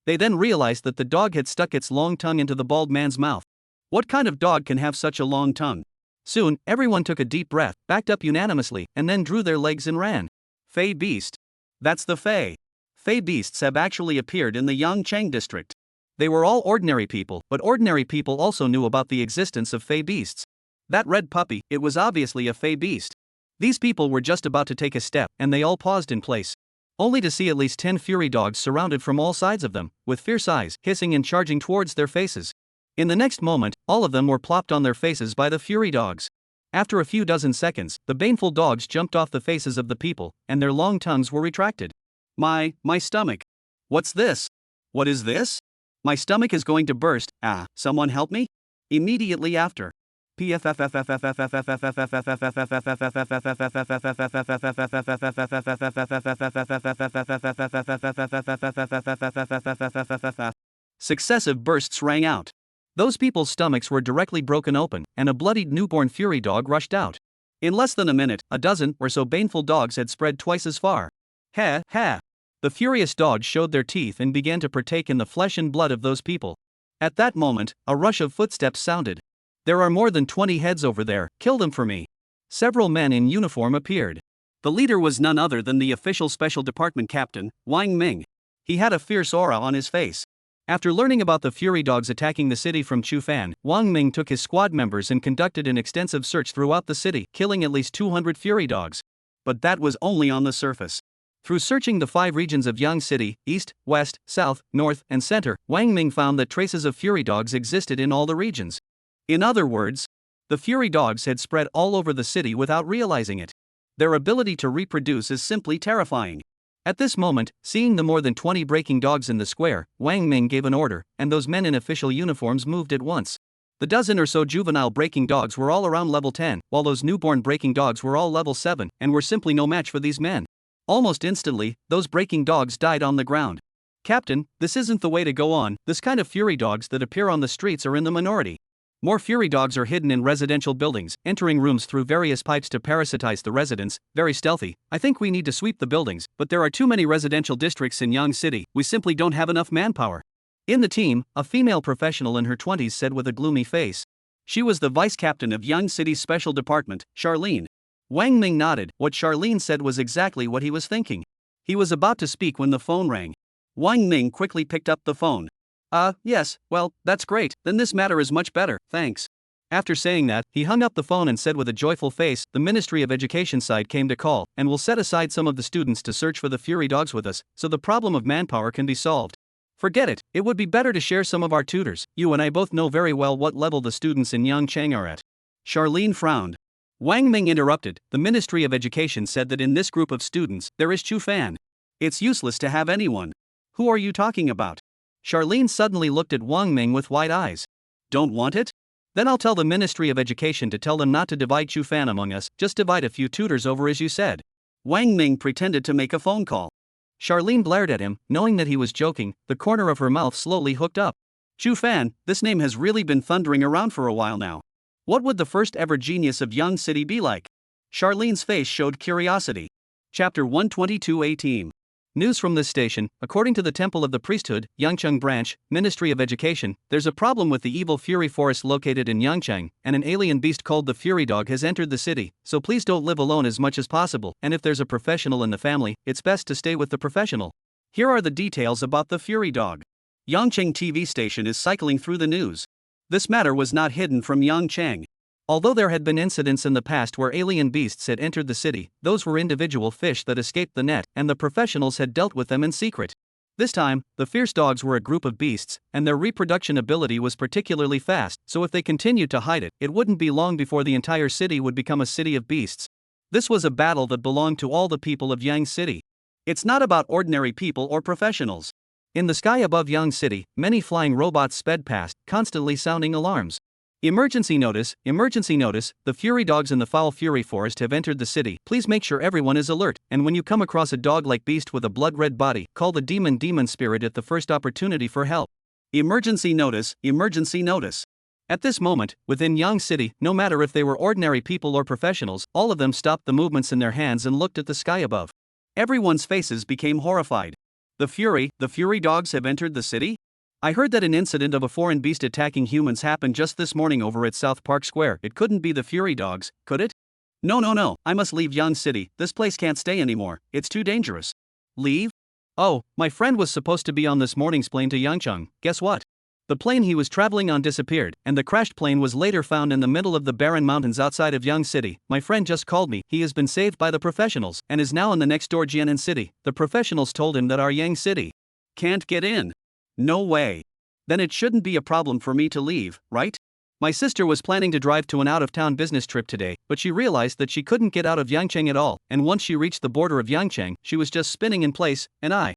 They then realized that the dog had stuck its long tongue into the bald man's mouth. What kind of dog can have such a long tongue? Soon, everyone took a deep breath, backed up unanimously, and then drew their legs and ran. Fey Beast. That's the Fey. Fey beasts have actually appeared in the Yangcheng district. They were all ordinary people, but ordinary people also knew about the existence of Fey beasts. That red puppy, it was obviously a Fey beast. These people were just about to take a step, and they all paused in place. Only to see at least 10 fury dogs surrounded from all sides of them, with fierce eyes, hissing and charging towards their faces. In the next moment, all of them were plopped on their faces by the fury dogs. After a few dozen seconds, the baneful dogs jumped off the faces of the people, and their long tongues were retracted. My stomach. What's this? What is this? My stomach is going to burst. Someone help me? Immediately after. Successive bursts rang out. Those people's stomachs were directly broken open, and a bloodied newborn fury dog rushed out. In less than a minute, a dozen or so baneful dogs had spread twice as far. Ha ha! The furious dogs showed their teeth and began to partake in the flesh and blood of those people. At that moment, a rush of footsteps sounded. There are more than 20 heads over there, kill them for me. Several men in uniform appeared. The leader was none other than the official special department captain, Wang Ming. He had a fierce aura on his face. After learning about the Fury Dogs attacking the city from Chu Fan, Wang Ming took his squad members and conducted an extensive search throughout the city, killing at least 200 Fury Dogs. But that was only on the surface. Through searching the 5 regions of Yang City, east, west, south, north, and center, Wang Ming found that traces of Fury Dogs existed in all the regions. In other words, the Fury Dogs had spread all over the city without realizing it. Their ability to reproduce is simply terrifying. At this moment, seeing the more than 20 breaking dogs in the square, Wang Ming gave an order, and those men in official uniforms moved at once. The dozen or so juvenile breaking dogs were all around level 10, while those newborn breaking dogs were all level 7, and were simply no match for these men. Almost instantly, those breaking dogs died on the ground. Captain, this isn't the way to go on, this kind of fury dogs that appear on the streets are in the minority. More fury dogs are hidden in residential buildings, entering rooms through various pipes to parasitize the residents, very stealthy. I think we need to sweep the buildings, but there are too many residential districts in Yang City, we simply don't have enough manpower. In the team, a female professional in her 20s said with a gloomy face. She was the vice captain of Yang City's special department, Charlene. Wang Ming nodded. What Charlene said was exactly what he was thinking. He was about to speak when the phone rang. Wang Ming quickly picked up the phone. Yes, well, that's great, then this matter is much better, thanks. After saying that, he hung up the phone and said with a joyful face, the Ministry of Education side came to call, and will set aside some of the students to search for the fury dogs with us, so the problem of manpower can be solved. Forget it, it would be better to share some of our tutors, you and I both know very well what level the students in Gu Cheng are at. Charlene frowned. Wang Ming interrupted, the Ministry of Education said that in this group of students, there is Chu Fan. It's useless to have anyone. Who are you talking about? Charlene suddenly looked at Wang Ming with wide eyes. Don't want it? Then I'll tell the Ministry of Education to tell them not to divide Chu Fan among us, just divide a few tutors over as you said. Wang Ming pretended to make a phone call. Charlene glared at him, knowing that he was joking, the corner of her mouth slowly hooked up. Chu Fan, this name has really been thundering around for a while now. What would the first ever genius of Yang City be like? Charlene's face showed curiosity. Chapter 122-18. News from this station, according to the Temple of the Priesthood, Yangcheng Branch, Ministry of Education, there's a problem with the evil fury forest located in Yangcheng, and an alien beast called the Fury Dog has entered the city, so please don't live alone as much as possible, and if there's a professional in the family, it's best to stay with the professional. Here are the details about the Fury Dog. Yangcheng TV station is cycling through the news. This matter was not hidden from Yangcheng. Although there had been incidents in the past where alien beasts had entered the city, those were individual fish that escaped the net, and the professionals had dealt with them in secret. This time, the fierce dogs were a group of beasts, and their reproduction ability was particularly fast, so if they continued to hide it, it wouldn't be long before the entire city would become a city of beasts. This was a battle that belonged to all the people of Yang City. It's not about ordinary people or professionals. In the sky above Yang City, many flying robots sped past, constantly sounding alarms. Emergency notice, the fury dogs in the foul fury forest have entered the city. Please make sure everyone is alert, and when you come across a dog-like beast with a blood-red body, call the demon spirit at the first opportunity for help. Emergency notice. At this moment, within Yang City, no matter if they were ordinary people or professionals, all of them stopped the movements in their hands and looked at the sky above. Everyone's faces became horrified. The fury dogs have entered the city? I heard that an incident of a foreign beast attacking humans happened just this morning over at South Park Square. It couldn't be the fury dogs, could it? No, I must leave Yang City, this place can't stay anymore, it's too dangerous. Leave? Oh, my friend was supposed to be on this morning's plane to Yangcheng, guess what? The plane he was traveling on disappeared, and the crashed plane was later found in the middle of the barren mountains outside of Yang City. My friend just called me, he has been saved by the professionals, and is now in the next door Jiangnan City. The professionals told him that our Yang City can't get in. No way. Then it shouldn't be a problem for me to leave, right? My sister was planning to drive to an out-of-town business trip today, but she realized that she couldn't get out of Yangcheng at all, and once she reached the border of Yangcheng, she was just spinning in place, and I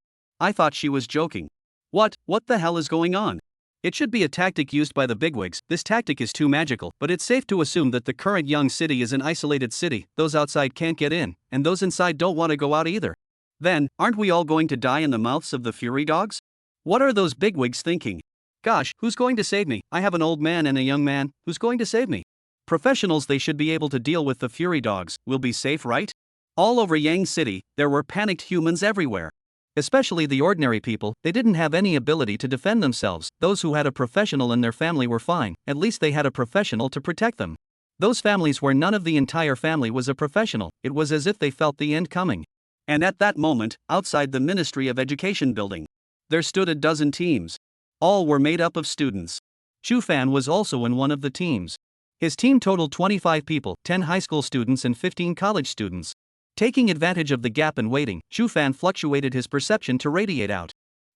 thought she was joking. What the hell is going on? It should be a tactic used by the bigwigs. This tactic is too magical, but it's safe to assume that the current Yang City is an isolated city, those outside can't get in, and those inside don't want to go out either. Then, aren't we all going to die in the mouths of the fury dogs? What are those bigwigs thinking? Gosh, who's going to save me? I have an old man and a young man, who's going to save me? Professionals, they should be able to deal with the fury dogs, will be safe, right? All over Yang City, there were panicked humans everywhere. Especially the ordinary people, they didn't have any ability to defend themselves. Those who had a professional in their family were fine, at least they had a professional to protect them. Those families where none of the entire family was a professional, it was as if they felt the end coming. And at that moment, outside the Ministry of Education building, there stood a dozen teams. All were made up of students. Chu Fan was also in one of the teams. His team totaled 25 people, 10 high school students and 15 college students. Taking advantage of the gap in waiting, Chu Fan fluctuated his perception to radiate out.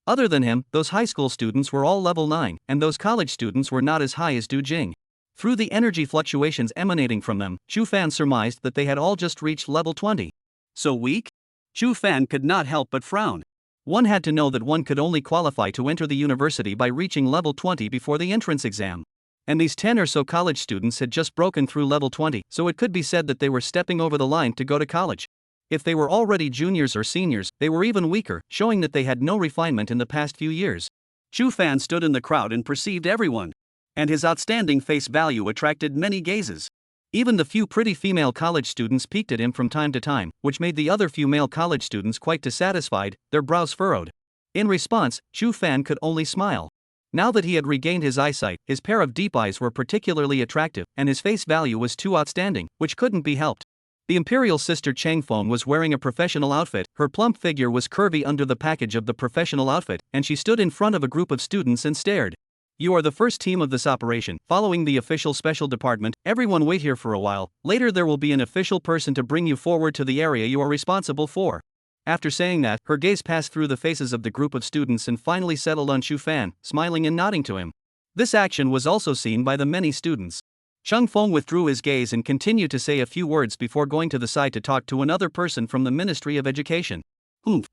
Other than him, those high school students were all level 9, and those college students were not as high as Gu Cheng. Through the energy fluctuations emanating from them, Chu Fan surmised that they had all just reached level 20. So weak? Chu Fan could not help but frown. One had to know that one could only qualify to enter the university by reaching level 20 before the entrance exam. And these 10 or so college students had just broken through level 20, so it could be said that they were stepping over the line to go to college. If they were already juniors or seniors, they were even weaker, showing that they had no refinement in the past few years. Chu Fan stood in the crowd and perceived everyone. and his outstanding face value attracted many gazes. Even the few pretty female college students peeked at him from time to time, which made the other few male college students quite dissatisfied, their brows furrowed. In response, Chu Fan could only smile. Now that he had regained his eyesight, his pair of deep eyes were particularly attractive, and his face value was too outstanding, which couldn't be helped. The imperial sister Chang Feng was wearing a professional outfit, her plump figure was curvy under the package of the professional outfit, and she stood in front of a group of students and stared. You are the first team of this operation, following the official special department. Everyone wait here for a while, later there will be an official person to bring you forward to the area you are responsible for. After saying that, her gaze passed through the faces of the group of students and finally settled on Chu Fan, smiling and nodding to him. This action was also seen by the many students. Chang Feng withdrew his gaze and continued to say a few words before going to the side to talk to another person from the Ministry of Education.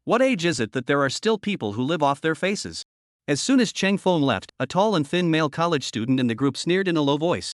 What age is it that there are still people who live off their faces? As soon as Chang Feng left, a tall and thin male college student in the group sneered in a low voice.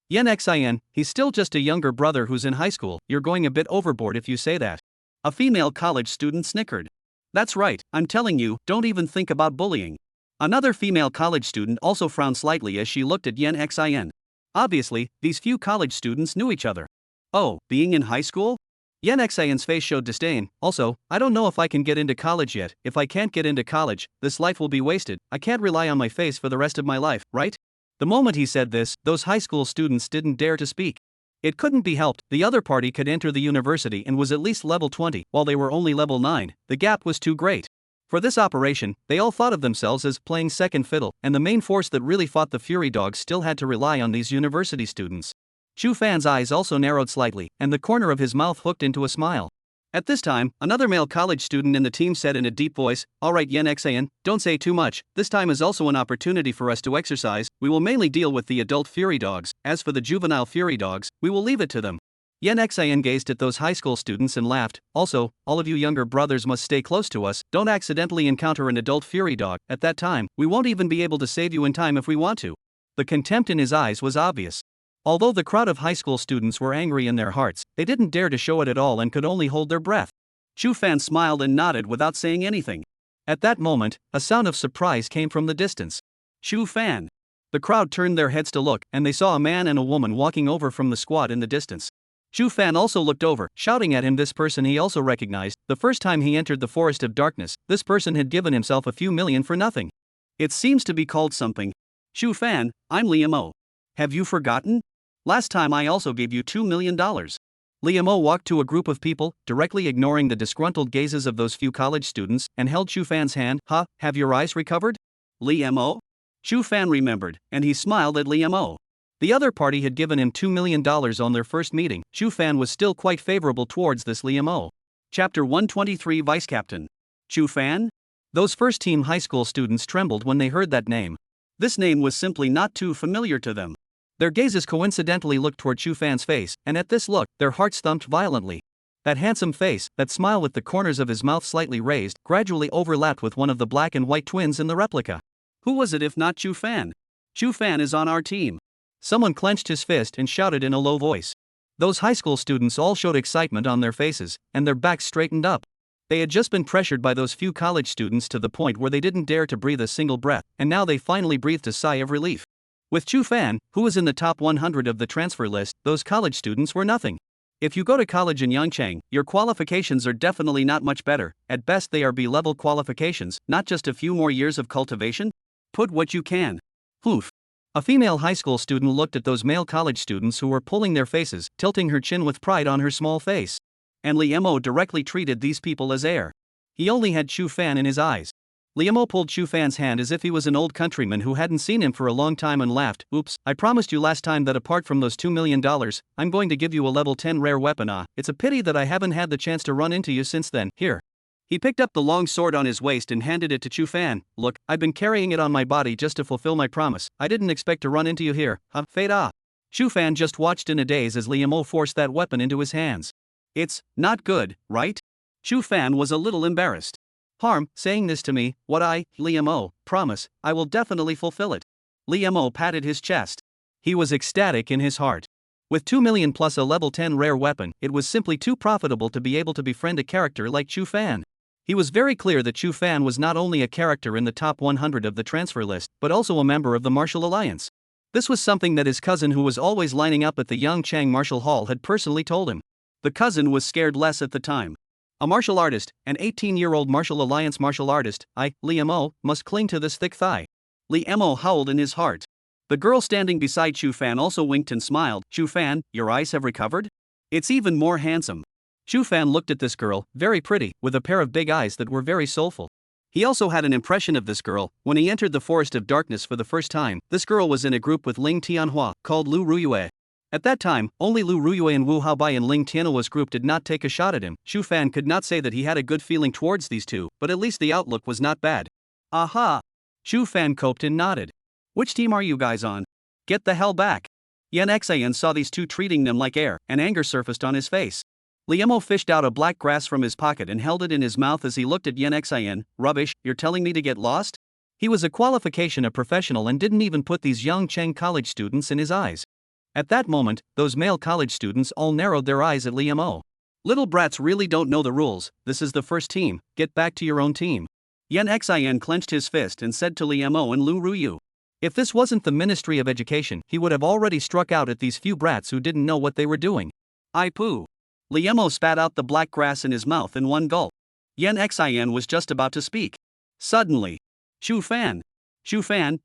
Yen Xin, he's still just a younger brother who's in high school, you're going a bit overboard if you say that. A female college student snickered. That's right, I'm telling you, don't even think about bullying. Another female college student also frowned slightly as she looked at Yen Xin. Obviously, these few college students knew each other. Oh, being in high school? Yen Xin's face showed disdain. Also, I don't know if I can get into college yet. If I can't get into college, this life will be wasted. I can't rely on my face for the rest of my life, right? The moment he said this, those high school students didn't dare to speak. It couldn't be helped, the other party could enter the university and was at least level 20, while they were only level 9, the gap was too great. For this operation, they all thought of themselves as playing second fiddle, and the main force that really fought the Fury Dogs still had to rely on these university students. Chu Fan's eyes also narrowed slightly, and the corner of his mouth hooked into a smile. At this time, another male college student in the team said in a deep voice, "Alright Yen Xin, don't say too much, this time is also an opportunity for us to exercise, we will mainly deal with the adult Fury Dogs, as for the juvenile Fury Dogs, we will leave it to them." Yen Xin gazed at those high school students and laughed. Also, all of you younger brothers must stay close to us, don't accidentally encounter an adult Fury Dog, at that time, we won't even be able to save you in time if we want to. The contempt in his eyes was obvious. Although the crowd of high school students were angry in their hearts, they didn't dare to show it at all and could only hold their breath. Chu Fan smiled and nodded without saying anything. At that moment, a sound of surprise came from the distance. Chu Fan. The crowd turned their heads to look, and they saw a man and a woman walking over from the squad in the distance. Chu Fan also looked over, shouting at him. This person he also recognized. The first time he entered the Forest of Darkness, this person had given himself a few million for nothing. It seems to be called something. Chu Fan, I'm Liam. Have you forgotten? Last time I also gave you $2 million. Liam walked to a group of people, directly ignoring the disgruntled gazes of those few college students, and held Chu Fan's hand. Have your eyes recovered? Liam? Chu Fan remembered, and he smiled at Liam. The other party had given him $2 million on their first meeting. Chu Fan was still quite favorable towards this Liam. Chapter 123 Vice Captain. Chu Fan? Those first-team high school students trembled when they heard that name. This name was simply not too familiar to them. Their gazes coincidentally looked toward Chu Fan's face, and at this look, their hearts thumped violently. That handsome face, that smile with the corners of his mouth slightly raised, gradually overlapped with one of the black and white twins in the replica. Who was it if not Chu Fan? Chu Fan is on our team. Someone clenched his fist and shouted in a low voice. Those high school students all showed excitement on their faces, and their backs straightened up. They had just been pressured by those few college students to the point where they didn't dare to breathe a single breath, and now they finally breathed a sigh of relief. With Chu Fan, who was in the top 100 of the transfer list, those college students were nothing. If you go to college in Yangchang, your qualifications are definitely not much better. At best they are B-level qualifications, not just a few more years of cultivation. Put what you can. Oof. A female high school student looked at those male college students who were pulling their faces, tilting her chin with pride on her small face. And Liam directly treated these people as air. He only had Chu Fan in his eyes. Liam pulled Chu Fan's hand as if he was an old countryman who hadn't seen him for a long time and laughed. Oops, I promised you last time that apart from those $2 million, I'm going to give you a level 10 rare weapon. It's a pity that I haven't had the chance to run into you since then. Here. He picked up the long sword on his waist and handed it to Chu Fan. Look, I've been carrying it on my body just to fulfill my promise. I didn't expect to run into you here. Fade. Chu Fan just watched in a daze as Liam forced that weapon into his hands. It's not good, right? Chu Fan was a little embarrassed. Harm, saying this to me, what Liam, promise, I will definitely fulfill it. Liam patted his chest. He was ecstatic in his heart. With 2 million plus a level 10 rare weapon, it was simply too profitable to be able to befriend a character like Chu Fan. He was very clear that Chu Fan was not only a character in the top 100 of the transfer list, but also a member of the Martial Alliance. This was something that his cousin, who was always lining up at the Young Chang Martial Hall, had personally told him. The cousin was scared less at the time. A martial artist, an 18-year-old martial alliance martial artist, Li Mo, must cling to this thick thigh. Li Mo howled in his heart. The girl standing beside Chu Fan also winked and smiled. Chu Fan, your eyes have recovered? It's even more handsome. Chu Fan looked at this girl, very pretty, with a pair of big eyes that were very soulful. He also had an impression of this girl. When he entered the Forest of Darkness for the first time, this girl was in a group with Ling Tianhua, called Lu Ruyue. At that time, only Lu Ruyue and Wu Haobai and Ling Tianhua's group did not take a shot at him. Chu Fan could not say that he had a good feeling towards these two, but at least the outlook was not bad. Aha! Chu Fan coped and nodded. Which team are you guys on? Get the hell back! Yan Xian saw these two treating them like air, and anger surfaced on his face. Liemo fished out a black grass from his pocket and held it in his mouth as he looked at Yan Xian. Rubbish, you're telling me to get lost? He was a qualification a professional and didn't even put these young Cheng college students in his eyes. At that moment, those male college students all narrowed their eyes at Liemo. Little brats really don't know the rules. This is the first team, get back to your own team. Yan Xian clenched his fist and said to Liemo and Lu Ruyu. If this wasn't the Ministry of Education, he would have already struck out at these few brats who didn't know what they were doing. I poo. Liemo spat out the black grass in his mouth in one gulp. Yan Xian was just about to speak. Suddenly, Chu Fan,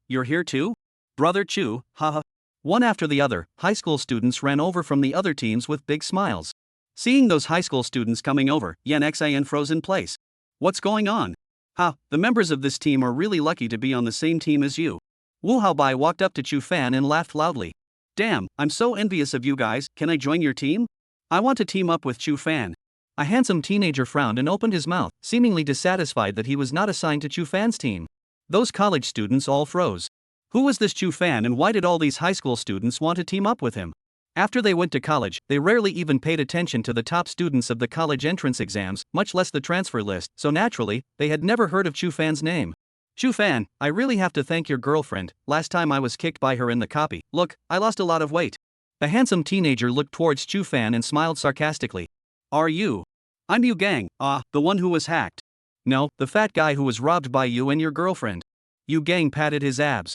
you're here too? Brother Chu, haha. One after the other, high school students ran over from the other teams with big smiles. Seeing those high school students coming over, Yan Xian froze in place. What's going on? Ha, the members of this team are really lucky to be on the same team as you. Wu Haobai walked up to Chu Fan and laughed loudly. Damn, I'm so envious of you guys, can I join your team? I want to team up with Chu Fan. A handsome teenager frowned and opened his mouth, seemingly dissatisfied that he was not assigned to Chu Fan's team. Those college students all froze. Who was this Chu Fan and why did all these high school students want to team up with him? After they went to college, they rarely even paid attention to the top students of the college entrance exams, much less the transfer list, so naturally, they had never heard of Chu Fan's name. Chu Fan, I really have to thank your girlfriend. Last time I was kicked by her in the copy. Look, I lost a lot of weight. The handsome teenager looked towards Chu Fan and smiled sarcastically. Are you? I'm Yu Gang, the one who was hacked. No, the fat guy who was robbed by you and your girlfriend. Yu Gang patted his abs.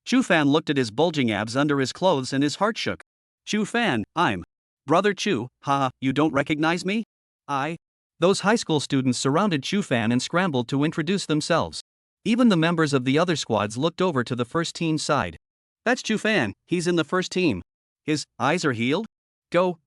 Chu Fan looked at his bulging abs under his clothes and his heart shook. Chu Fan, I'm Brother Chu, haha, you don't recognize me? Those high school students surrounded Chu Fan and scrambled to introduce themselves. Even the members of the other squads looked over to the first team's side. That's Chu Fan, he's in the first team. His eyes are healed? Go,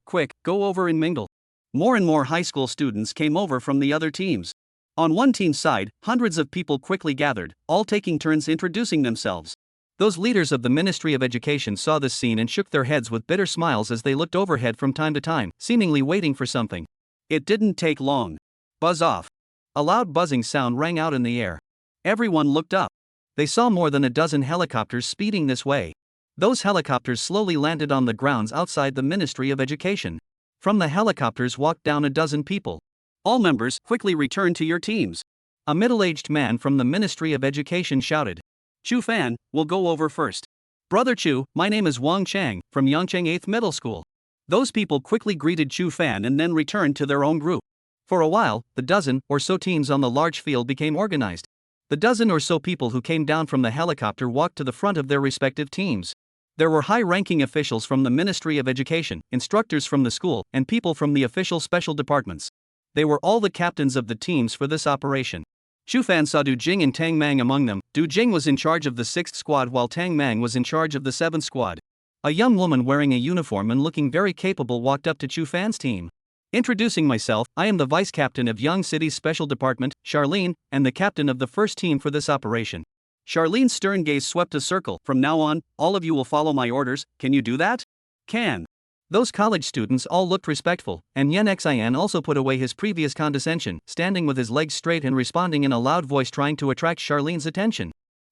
quick, go over and mingle. More and more high school students came over from the other teams. On one team's side, hundreds of people quickly gathered, all taking turns introducing themselves. Those leaders of the Ministry of Education saw this scene and shook their heads with bitter smiles as they looked overhead from time to time, seemingly waiting for something. It didn't take long. Buzz off. A loud buzzing sound rang out in the air. Everyone looked up. They saw more than a dozen helicopters speeding this way. Those helicopters slowly landed on the grounds outside the Ministry of Education. From the helicopters walked down a dozen people. All members, quickly return to your teams. A middle-aged man from the Ministry of Education shouted. Chu Fan, we'll go over first. Brother Chu, my name is Wang Chang, from Yangcheng 8th Middle School. Those people quickly greeted Chu Fan and then returned to their own group. For a while, the dozen or so teams on the large field became organized. The dozen or so people who came down from the helicopter walked to the front of their respective teams. There were high-ranking officials from the Ministry of Education, instructors from the school, and people from the official special departments. They were all the captains of the teams for this operation. Chu Fan saw Du Jing and Tang Mang among them. Du Jing was in charge of the 6th squad while Tang Mang was in charge of the 7th squad. A young woman wearing a uniform and looking very capable walked up to Chu Fan's team. Introducing myself, I am the vice captain of Yang City's special department, Charlene, and the captain of the first team for this operation. Charlene's stern gaze swept a circle. From now on, all of you will follow my orders. Can you do that? Can. Those college students all looked respectful, and Yan Xian also put away his previous condescension, standing with his legs straight and responding in a loud voice trying to attract Charlene's attention.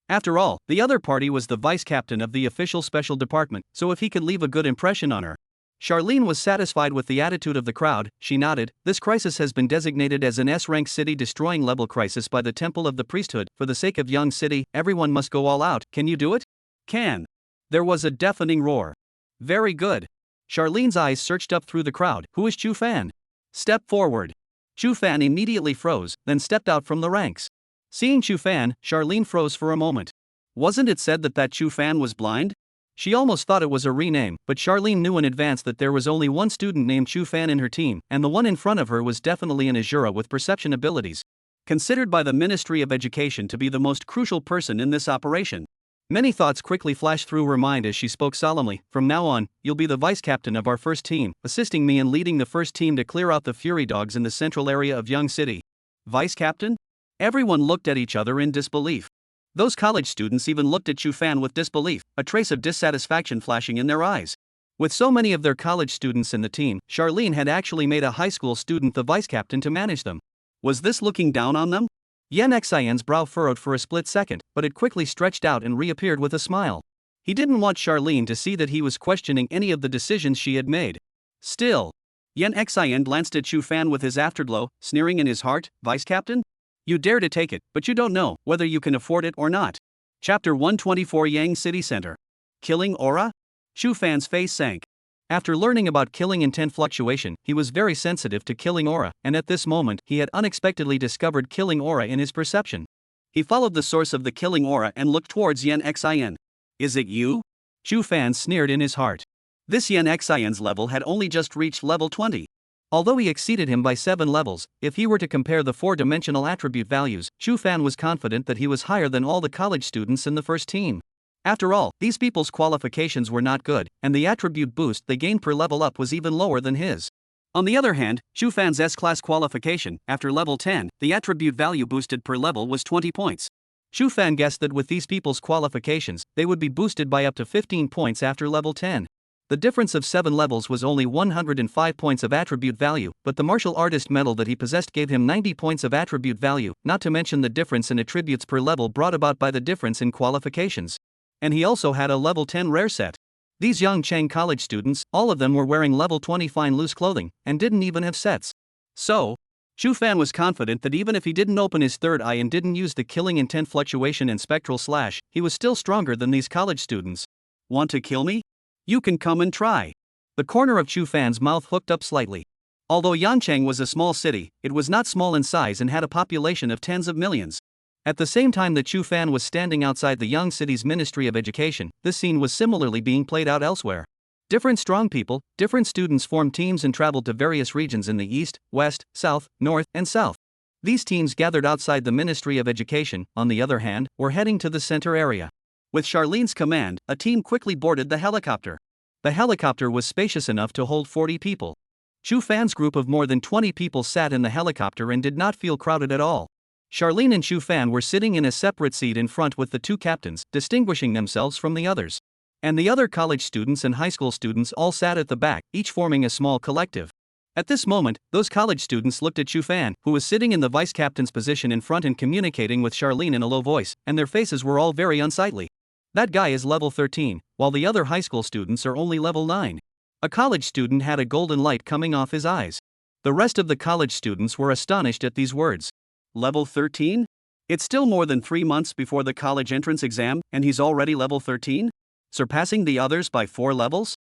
After all, the other party was the vice captain of the official special department, so if he could leave a good impression on her. Charlene was satisfied with the attitude of the crowd. She nodded. This crisis has been designated as an S-rank city-destroying level crisis by the Temple of the Priesthood. For the sake of Young City, everyone must go all out. Can you do it? Can. There was a deafening roar. Very good. Charlene's eyes searched up through the crowd. Who is Chu Fan? Step forward. Chu Fan immediately froze, then stepped out from the ranks. Seeing Chu Fan, Charlene froze for a moment. Wasn't it said that Chu Fan was blind? She almost thought it was a rename, but Charlene knew in advance that there was only one student named Chu Fan in her team, and the one in front of her was definitely an Asura with perception abilities. Considered by the Ministry of Education to be the most crucial person in this operation. Many thoughts quickly flashed through her mind as she spoke solemnly. From now on, you'll be the vice captain of our first team, assisting me in leading the first team to clear out the Fury Dogs in the central area of Young City. Vice captain? Everyone looked at each other in disbelief. Those college students even looked at Chu Fan with disbelief, a trace of dissatisfaction flashing in their eyes. With so many of their college students in the team, Charlene had actually made a high school student the vice captain to manage them. Was this looking down on them? Yan Xian's brow furrowed for a split second, but it quickly stretched out and reappeared with a smile. He didn't want Charlene to see that he was questioning any of the decisions she had made. Still, Yan Xian glanced at Chu Fan with his afterglow, sneering in his heart. Vice captain? You dare to take it, but you don't know whether you can afford it or not. Chapter 124 Yang City Center. Killing aura? Chu Fan's face sank. After learning about killing intent fluctuation, he was very sensitive to killing aura, and at this moment, he had unexpectedly discovered killing aura in his perception. He followed the source of the killing aura and looked towards Yan Xian. Is it you? Chu Fan sneered in his heart. This Yan Xian's level had only just reached level 20. Although he exceeded him by 7 levels, if he were to compare the 4-dimensional attribute values, Chu Fan was confident that he was higher than all the college students in the first team. After all, these people's qualifications were not good, and the attribute boost they gained per level up was even lower than his. On the other hand, Chu Fan's S-class qualification, after level 10, the attribute value boosted per level was 20 points. Chu Fan guessed that with these people's qualifications, they would be boosted by up to 15 points after level 10. The difference of 7 levels was only 105 points of attribute value, but the martial artist medal that he possessed gave him 90 points of attribute value, not to mention the difference in attributes per level brought about by the difference in qualifications. And he also had a level 10 rare set. These Gu Cheng college students, all of them were wearing level 20 fine loose clothing, and didn't even have sets. So, Chu Fan was confident that even if he didn't open his third eye and didn't use the killing intent fluctuation and spectral slash, he was still stronger than these college students. Want to kill me? You can come and try. The corner of Chu Fan's mouth hooked up slightly. Although Yancheng was a small city, it was not small in size and had a population of tens of millions. At the same time that Chu Fan was standing outside the young city's Ministry of Education, this scene was similarly being played out elsewhere. Different strong people, different students formed teams and traveled to various regions in the east, west, south, north, and south. These teams gathered outside the Ministry of Education, on the other hand, were heading to the center area. With Charlene's command, a team quickly boarded the helicopter. The helicopter was spacious enough to hold 40 people. Chu Fan's group of more than 20 people sat in the helicopter and did not feel crowded at all. Charlene and Chu Fan were sitting in a separate seat in front with the two captains, distinguishing themselves from the others. And the other college students and high school students all sat at the back, each forming a small collective. At this moment, those college students looked at Chu Fan, who was sitting in the vice captain's position in front and communicating with Charlene in a low voice, and their faces were all very unsightly. That guy is level 13, while the other high school students are only level 9. A college student had a golden light coming off his eyes. The rest of the college students were astonished at these words. Level 13? It's still more than 3 months before the college entrance exam, and he's already level 13? Surpassing the others by 4 levels?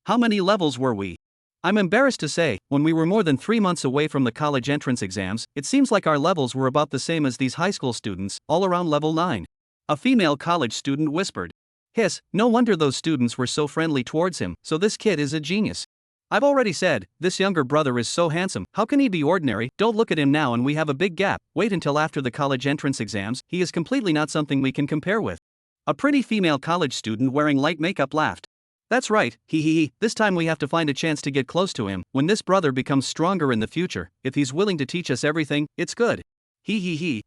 How many levels were we? I'm embarrassed to say, when we were more than 3 months away from the college entrance exams, it seems like our levels were about the same as these high school students, all around level 9. A female college student whispered. Hiss, no wonder those students were so friendly towards him, so this kid is a genius. I've already said, this younger brother is so handsome, how can he be ordinary? Don't look at him now and we have a big gap, wait until after the college entrance exams, he is completely not something we can compare with. A pretty female college student wearing light makeup laughed. That's right, this time we have to find a chance to get close to him, when this brother becomes stronger in the future, if he's willing to teach us everything, it's good.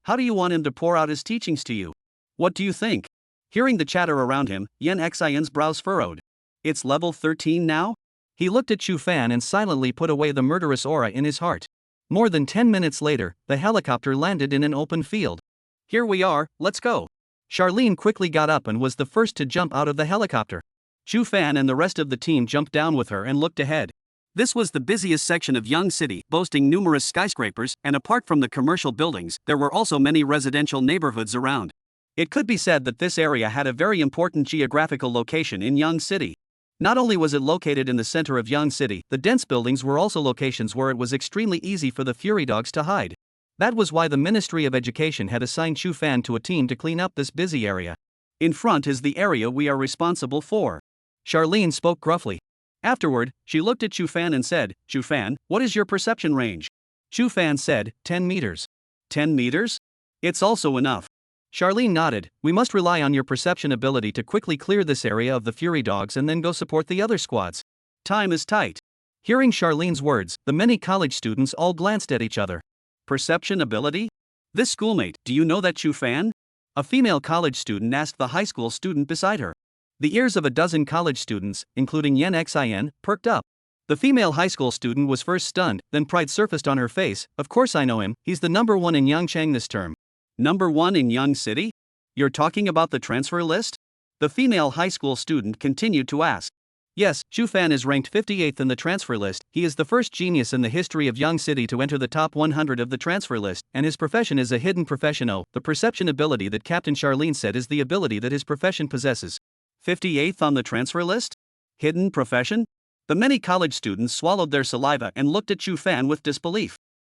How do you want him to pour out his teachings to you? What do you think? Hearing the chatter around him, Yan Xian's brows furrowed. It's level 13 now? He looked at Chu Fan and silently put away the murderous aura in his heart. More than 10 minutes later, the helicopter landed in an open field. Here we are, let's go. Charlene quickly got up and was the first to jump out of the helicopter. Chu Fan and the rest of the team jumped down with her and looked ahead. This was the busiest section of Young City, boasting numerous skyscrapers, and apart from the commercial buildings, there were also many residential neighborhoods around. It could be said that this area had a very important geographical location in Young City. Not only was it located in the center of Young City, the dense buildings were also locations where it was extremely easy for the Fury Dogs to hide. That was why the Ministry of Education had assigned Chu Fan to a team to clean up this busy area. In front is the area we are responsible for. Charlene spoke gruffly. Afterward, she looked at Chu Fan and said, Chu Fan, what is your perception range? Chu Fan said, 10 meters. 10 meters? It's also enough. Charlene nodded. We must rely on your perception ability to quickly clear this area of the Fury Dogs and then go support the other squads. Time is tight. Hearing Charlene's words, the many college students all glanced at each other. Perception ability? This schoolmate, do you know that Chu Fan? A female college student asked the high school student beside her. The ears of a dozen college students, including Yen Xin, perked up. The female high school student was first stunned, then pride surfaced on her face. Of course I know him, he's the #1 in Yangcheng this term. #1 in Yang City? You're talking about the transfer list? The female high school student continued to ask. Yes, Chu Fan is ranked 58th in the transfer list. He is the first genius in the history of Yang City to enter the top 100 of the transfer list, and his profession is a hidden profession. Oh, the perception ability that Captain Charlene said is the ability that his profession possesses. 58th on the transfer list? Hidden profession? The many college students swallowed their saliva and looked at Chu Fan with disbelief.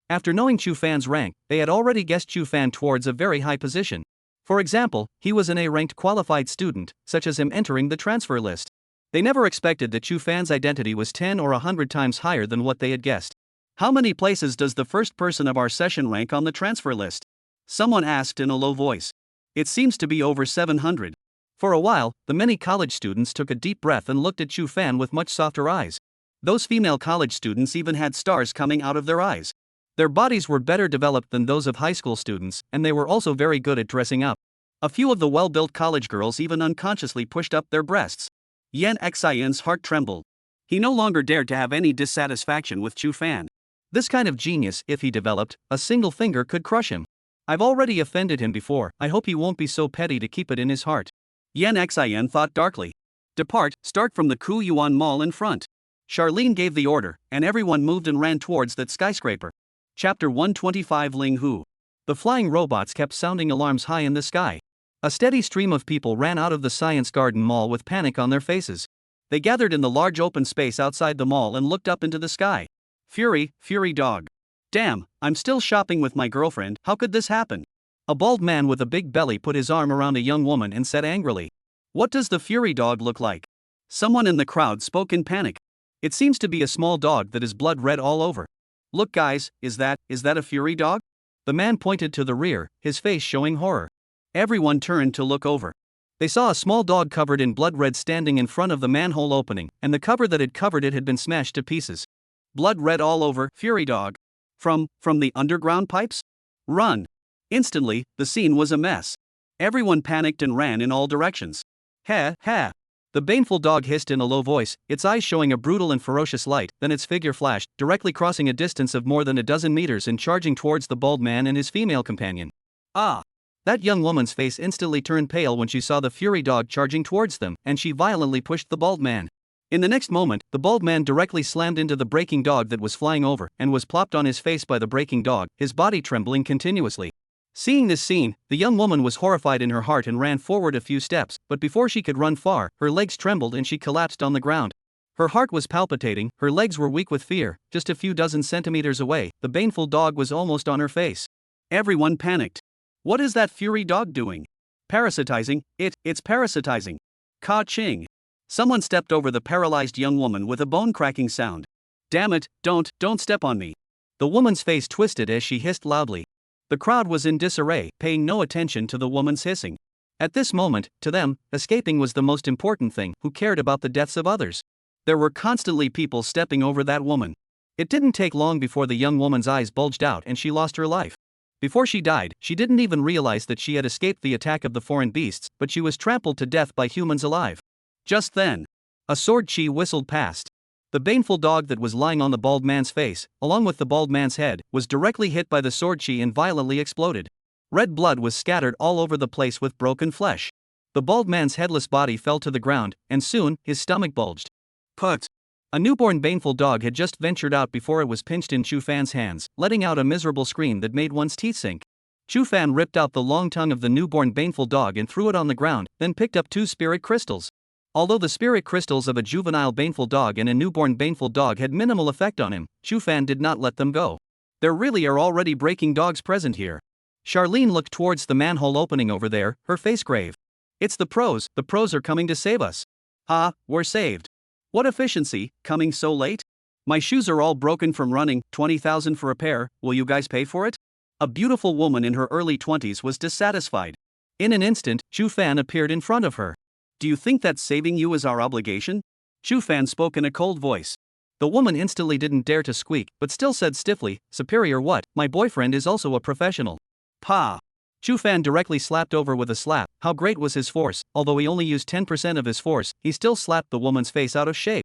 After knowing Chu Fan's rank, they had already guessed Chu Fan towards a very high position. For example, he was an A-ranked qualified student, such as him entering the transfer list. They never expected that Chu Fan's identity was 10 or 100 times higher than what they had guessed. How many places does the first person of our session rank on the transfer list? Someone asked in a low voice. It seems to be over 700. For a while, the many college students took a deep breath and looked at Chu Fan with much softer eyes. Those female college students even had stars coming out of their eyes. Their bodies were better developed than those of high school students, and they were also very good at dressing up. A few of the well-built college girls even unconsciously pushed up their breasts. Yen Xin's heart trembled. He no longer dared to have any dissatisfaction with Chu Fan. This kind of genius, if he developed, a single finger could crush him. I've already offended him before, I hope he won't be so petty to keep it in his heart. Yen Xin thought darkly. Depart, start from the Ku Yuan Mall in front. Charlene gave the order, and everyone moved and ran towards that skyscraper. Chapter 125 Ling Hu. The flying robots kept sounding alarms high in the sky. A steady stream of people ran out of the Science Garden Mall with panic on their faces. They gathered in the large open space outside the mall and looked up into the sky. Fury dog. Damn, I'm still shopping with my girlfriend, how could this happen? A bald man with a big belly put his arm around a young woman and said angrily. What does the Fury dog look like? Someone in the crowd spoke in panic. It seems to be a small dog that is blood red all over. Look guys, is that a Fury dog? The man pointed to the rear, his face showing horror. Everyone turned to look over. They saw a small dog covered in blood red standing in front of the manhole opening, and the cover that had covered it had been smashed to pieces. Blood red all over, Fury dog. From the underground pipes? Run! Instantly, the scene was a mess. Everyone panicked and ran in all directions. Ha, ha! The baneful dog hissed in a low voice, its eyes showing a brutal and ferocious light, then its figure flashed, directly crossing a distance of more than a dozen meters and charging towards the bald man and his female companion. Ah! That young woman's face instantly turned pale when she saw the Fury dog charging towards them, and she violently pushed the bald man. In the next moment, the bald man directly slammed into the breaking dog that was flying over, and was plopped on his face by the breaking dog, his body trembling continuously. Seeing this scene, the young woman was horrified in her heart and ran forward a few steps, but before she could run far, her legs trembled and she collapsed on the ground. Her heart was palpitating, her legs were weak with fear. Just a few dozen centimeters away, the baneful dog was almost on her face. Everyone panicked. What is that Fury dog doing? Parasitizing, it's parasitizing. Ka-ching. Someone stepped over the paralyzed young woman with a bone-cracking sound. Damn it, don't step on me. The woman's face twisted as she hissed loudly. The crowd was in disarray, paying no attention to the woman's hissing. At this moment, to them, escaping was the most important thing. Who cared about the deaths of others? There were constantly people stepping over that woman. It didn't take long before the young woman's eyes bulged out and she lost her life. Before she died, she didn't even realize that she had escaped the attack of the foreign beasts, but she was trampled to death by humans alive. Just then, a sword chi whistled past. The baneful dog that was lying on the bald man's face, along with the bald man's head, was directly hit by the sword chi and violently exploded. Red blood was scattered all over the place with broken flesh. The bald man's headless body fell to the ground, and soon, his stomach bulged. Put! A newborn baneful dog had just ventured out before it was pinched in Chu Fan's hands, letting out a miserable scream that made one's teeth sink. Chu Fan ripped out the long tongue of the newborn baneful dog and threw it on the ground, then picked up 2 spirit crystals. Although the spirit crystals of a juvenile baneful dog and a newborn baneful dog had minimal effect on him, Chu Fan did not let them go. There really are already breaking dogs present here. Charlene looked towards the manhole opening over there, her face grave. It's the pros are coming to save us. We're saved. What efficiency, coming so late? My shoes are all broken from running, 20,000 for a pair, will you guys pay for it? A beautiful woman in her early 20s was dissatisfied. In an instant, Chu Fan appeared in front of her. Do you think that saving you is our obligation? Chu Fan spoke in a cold voice. The woman instantly didn't dare to squeak, but still said stiffly, superior what, my boyfriend is also a professional. Pa! Chu Fan directly slapped over with a slap. How great was his force, although he only used 10% of his force, he still slapped the woman's face out of shape.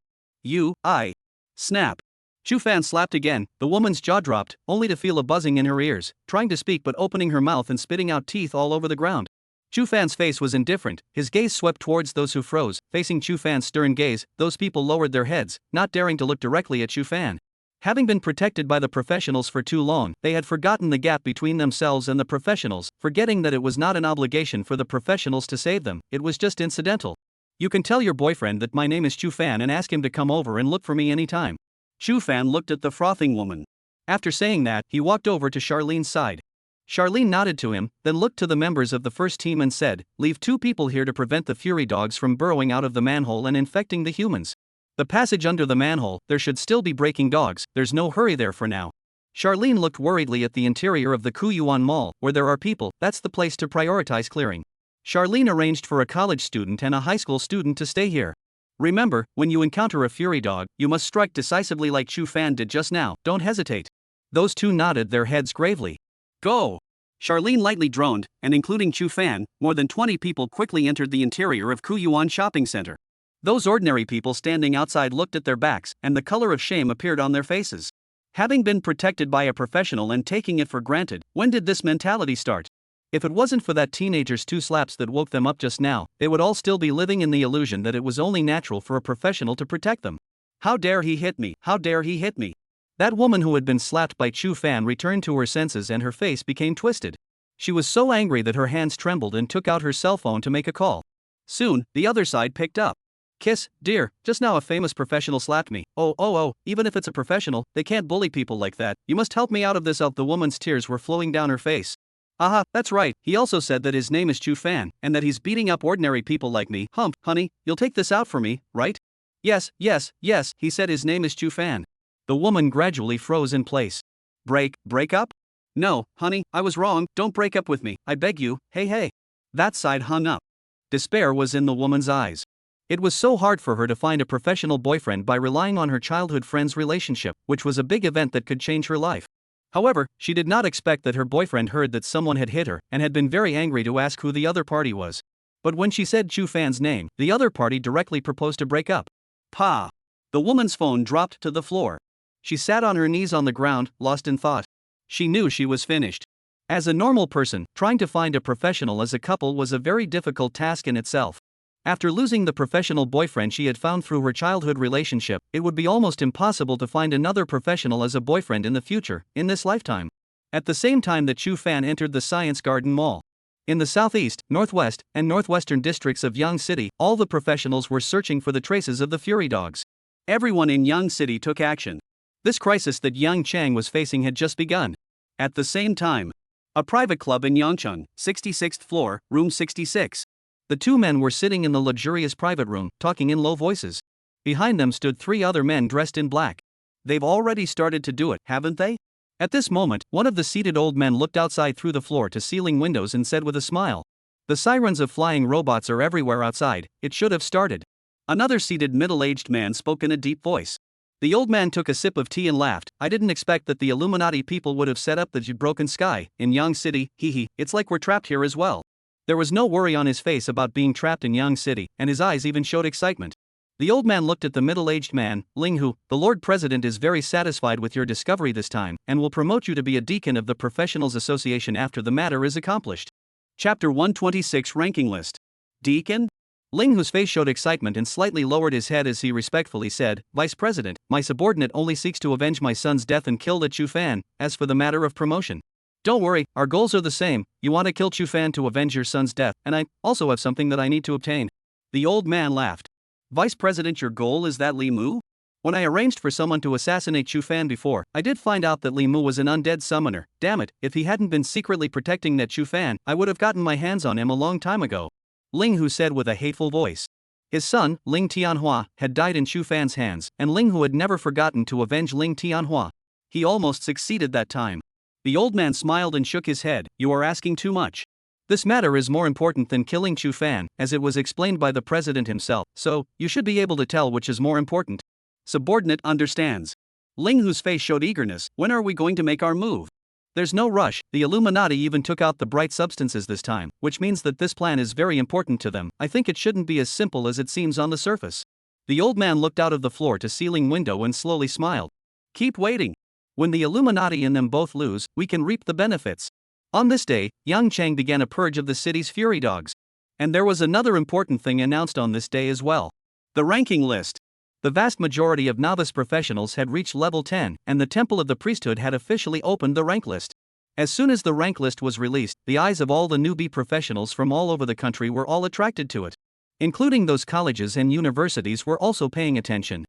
Snap. Chu Fan slapped again, the woman's jaw dropped, only to feel a buzzing in her ears, trying to speak but opening her mouth and spitting out teeth all over the ground. Chu Fan's face was indifferent, his gaze swept towards those who froze, facing Chu Fan's stern gaze, those people lowered their heads, not daring to look directly at Chu Fan. Having been protected by the professionals for too long, they had forgotten the gap between themselves and the professionals, forgetting that it was not an obligation for the professionals to save them, it was just incidental. You can tell your boyfriend that my name is Chu Fan and ask him to come over and look for me anytime. Chu Fan looked at the frothing woman. After saying that, he walked over to Charlene's side. Charlene nodded to him, then looked to the members of the first team and said, leave 2 people here to prevent the fury dogs from burrowing out of the manhole and infecting the humans. The passage under the manhole, there should still be breaking dogs, there's no hurry there for now. Charlene looked worriedly at the interior of the Kuyuan Mall, where there are people, that's the place to prioritize clearing. Charlene arranged for a college student and a high school student to stay here. Remember, when you encounter a fury dog, you must strike decisively like Chu Fan did just now, don't hesitate. Those 2 nodded their heads gravely. Go! Charlene lightly droned, and including Chu Fan, more than 20 people quickly entered the interior of Kuyuan Shopping Center. Those ordinary people standing outside looked at their backs, and the color of shame appeared on their faces. Having been protected by a professional and taking it for granted, when did this mentality start? If it wasn't for that teenager's 2 slaps that woke them up just now, they would all still be living in the illusion that it was only natural for a professional to protect them. How dare he hit me? How dare he hit me? That woman who had been slapped by Chu Fan returned to her senses and her face became twisted. She was so angry that her hands trembled and took out her cell phone to make a call. Soon, the other side picked up. Kiss, dear, just now a famous professional slapped me. Oh, even if it's a professional, they can't bully people like that. You must help me out of this. The woman's tears were flowing down her face. That's right, he also said that his name is Chu Fan, and that he's beating up ordinary people like me. Honey, you'll take this out for me, right? Yes, he said his name is Chu Fan. The woman gradually froze in place. Break up? No, honey, I was wrong, don't break up with me, I beg you, hey. That side hung up. Despair was in the woman's eyes. It was so hard for her to find a professional boyfriend by relying on her childhood friend's relationship, which was a big event that could change her life. However, she did not expect that her boyfriend heard that someone had hit her and had been very angry to ask who the other party was. But when she said Chu Fan's name, the other party directly proposed to break up. Pa! The woman's phone dropped to the floor. She sat on her knees on the ground, lost in thought. She knew she was finished. As a normal person, trying to find a professional as a couple was a very difficult task in itself. After losing the professional boyfriend she had found through her childhood relationship, it would be almost impossible to find another professional as a boyfriend in the future, in this lifetime. At the same time that Chu Fan entered the Science Garden Mall. In the southeast, northwest, and northwestern districts of Yang City, all the professionals were searching for the traces of the Fury Dogs. Everyone in Yang City took action. This crisis that Gu Cheng was facing had just begun. At the same time, a private club in Yangcheng, 66th floor, room 66. The 2 men were sitting in the luxurious private room, talking in low voices. Behind them stood 3 other men dressed in black. They've already started to do it, haven't they? At this moment, one of the seated old men looked outside through the floor-to-ceiling windows and said with a smile, "The sirens of flying robots are everywhere outside, it should have started." Another seated middle-aged man spoke in a deep voice. The old man took a sip of tea and laughed. "I didn't expect that the Illuminati people would have set up the broken sky in Yang City, it's like we're trapped here as well." There was no worry on his face about being trapped in Yang City, and his eyes even showed excitement. The old man looked at the middle-aged man, Ling, who, "The Lord President is very satisfied with your discovery this time, and will promote you to be a deacon of the Professionals Association after the matter is accomplished." Chapter 126 Ranking List. Deacon? Ling, whose face showed excitement and slightly lowered his head as he respectfully said, "Vice President, my subordinate only seeks to avenge my son's death and kill the Chu Fan. As for the matter of promotion, don't worry, our goals are the same. You want to kill Chu Fan to avenge your son's death, and I also have something that I need to obtain." The old man laughed. "Vice President, your goal is that Li Mu?" When I arranged for someone to assassinate Chu Fan before, I did find out that Li Mu was an undead summoner. Damn it, if he hadn't been secretly protecting that Chu Fan, I would have gotten my hands on him a long time ago. Ling Hu said with a hateful voice. His son, Ling Tianhua, had died in Chu Fan's hands, and Ling Hu had never forgotten to avenge Ling Tianhua. He almost succeeded that time. The old man smiled and shook his head. You are asking too much. This matter is more important than killing Chu Fan, as it was explained by the president himself, so, you should be able to tell which is more important. Subordinate understands. Ling Hu's face showed eagerness. When are we going to make our move? There's no rush. The Illuminati even took out the bright substances this time, which means that this plan is very important to them. I think it shouldn't be as simple as it seems on the surface. The old man looked out of the floor to ceiling window and slowly smiled. Keep waiting. When the Illuminati and them both lose, we can reap the benefits. On this day, Gu Cheng began a purge of the city's fury dogs. And there was another important thing announced on this day as well. The ranking list. The vast majority of novice professionals had reached level 10, and the Temple of the Priesthood had officially opened the rank list. As soon as the rank list was released, the eyes of all the newbie professionals from all over the country were all attracted to it. Including those colleges and universities were also paying attention.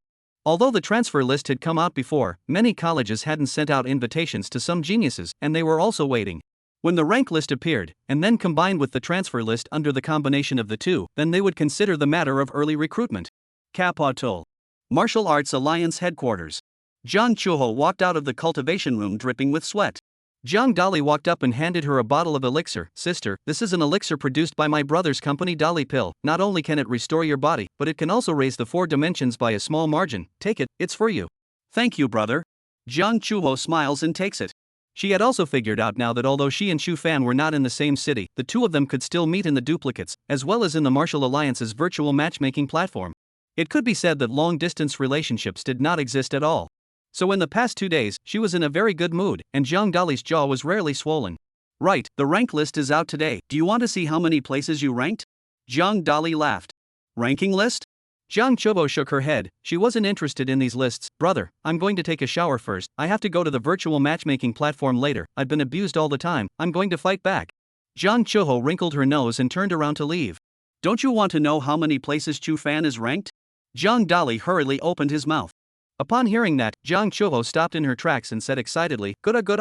Although the transfer list had come out before, many colleges hadn't sent out invitations to some geniuses, and they were also waiting. When the rank list appeared, and then combined with the transfer list under the combination of the two, then they would consider the matter of early recruitment. Capitol Martial Arts Alliance Headquarters. Jiang Chuho walked out of the cultivation room dripping with sweat. Jiang Dali walked up and handed her a bottle of elixir. Sister, this is an elixir produced by my brother's company Dali Pill. Not only can it restore your body, but it can also raise the 4 dimensions by a small margin. Take it, it's for you. Thank you, brother. Jiang Chuho smiles and takes it. She had also figured out now that although she and Chu Fan were not in the same city, the two of them could still meet in the duplicates, as well as in the Martial Alliance's virtual matchmaking platform. It could be said that long-distance relationships did not exist at all. So in the past 2 days, she was in a very good mood, and Jiang Dali's jaw was rarely swollen. Right, the rank list is out today. Do you want to see how many places you ranked? Jiang Dali laughed. Ranking list? Jiang Chuho shook her head. She wasn't interested in these lists. Brother, I'm going to take a shower first. I have to go to the virtual matchmaking platform later. I've been abused all the time. I'm going to fight back. Jiang Chuho wrinkled her nose and turned around to leave. Don't you want to know how many places Chu Fan is ranked? Jiang Dali hurriedly opened his mouth. Upon hearing that, Jiang Chuho stopped in her tracks and said excitedly, "Good good.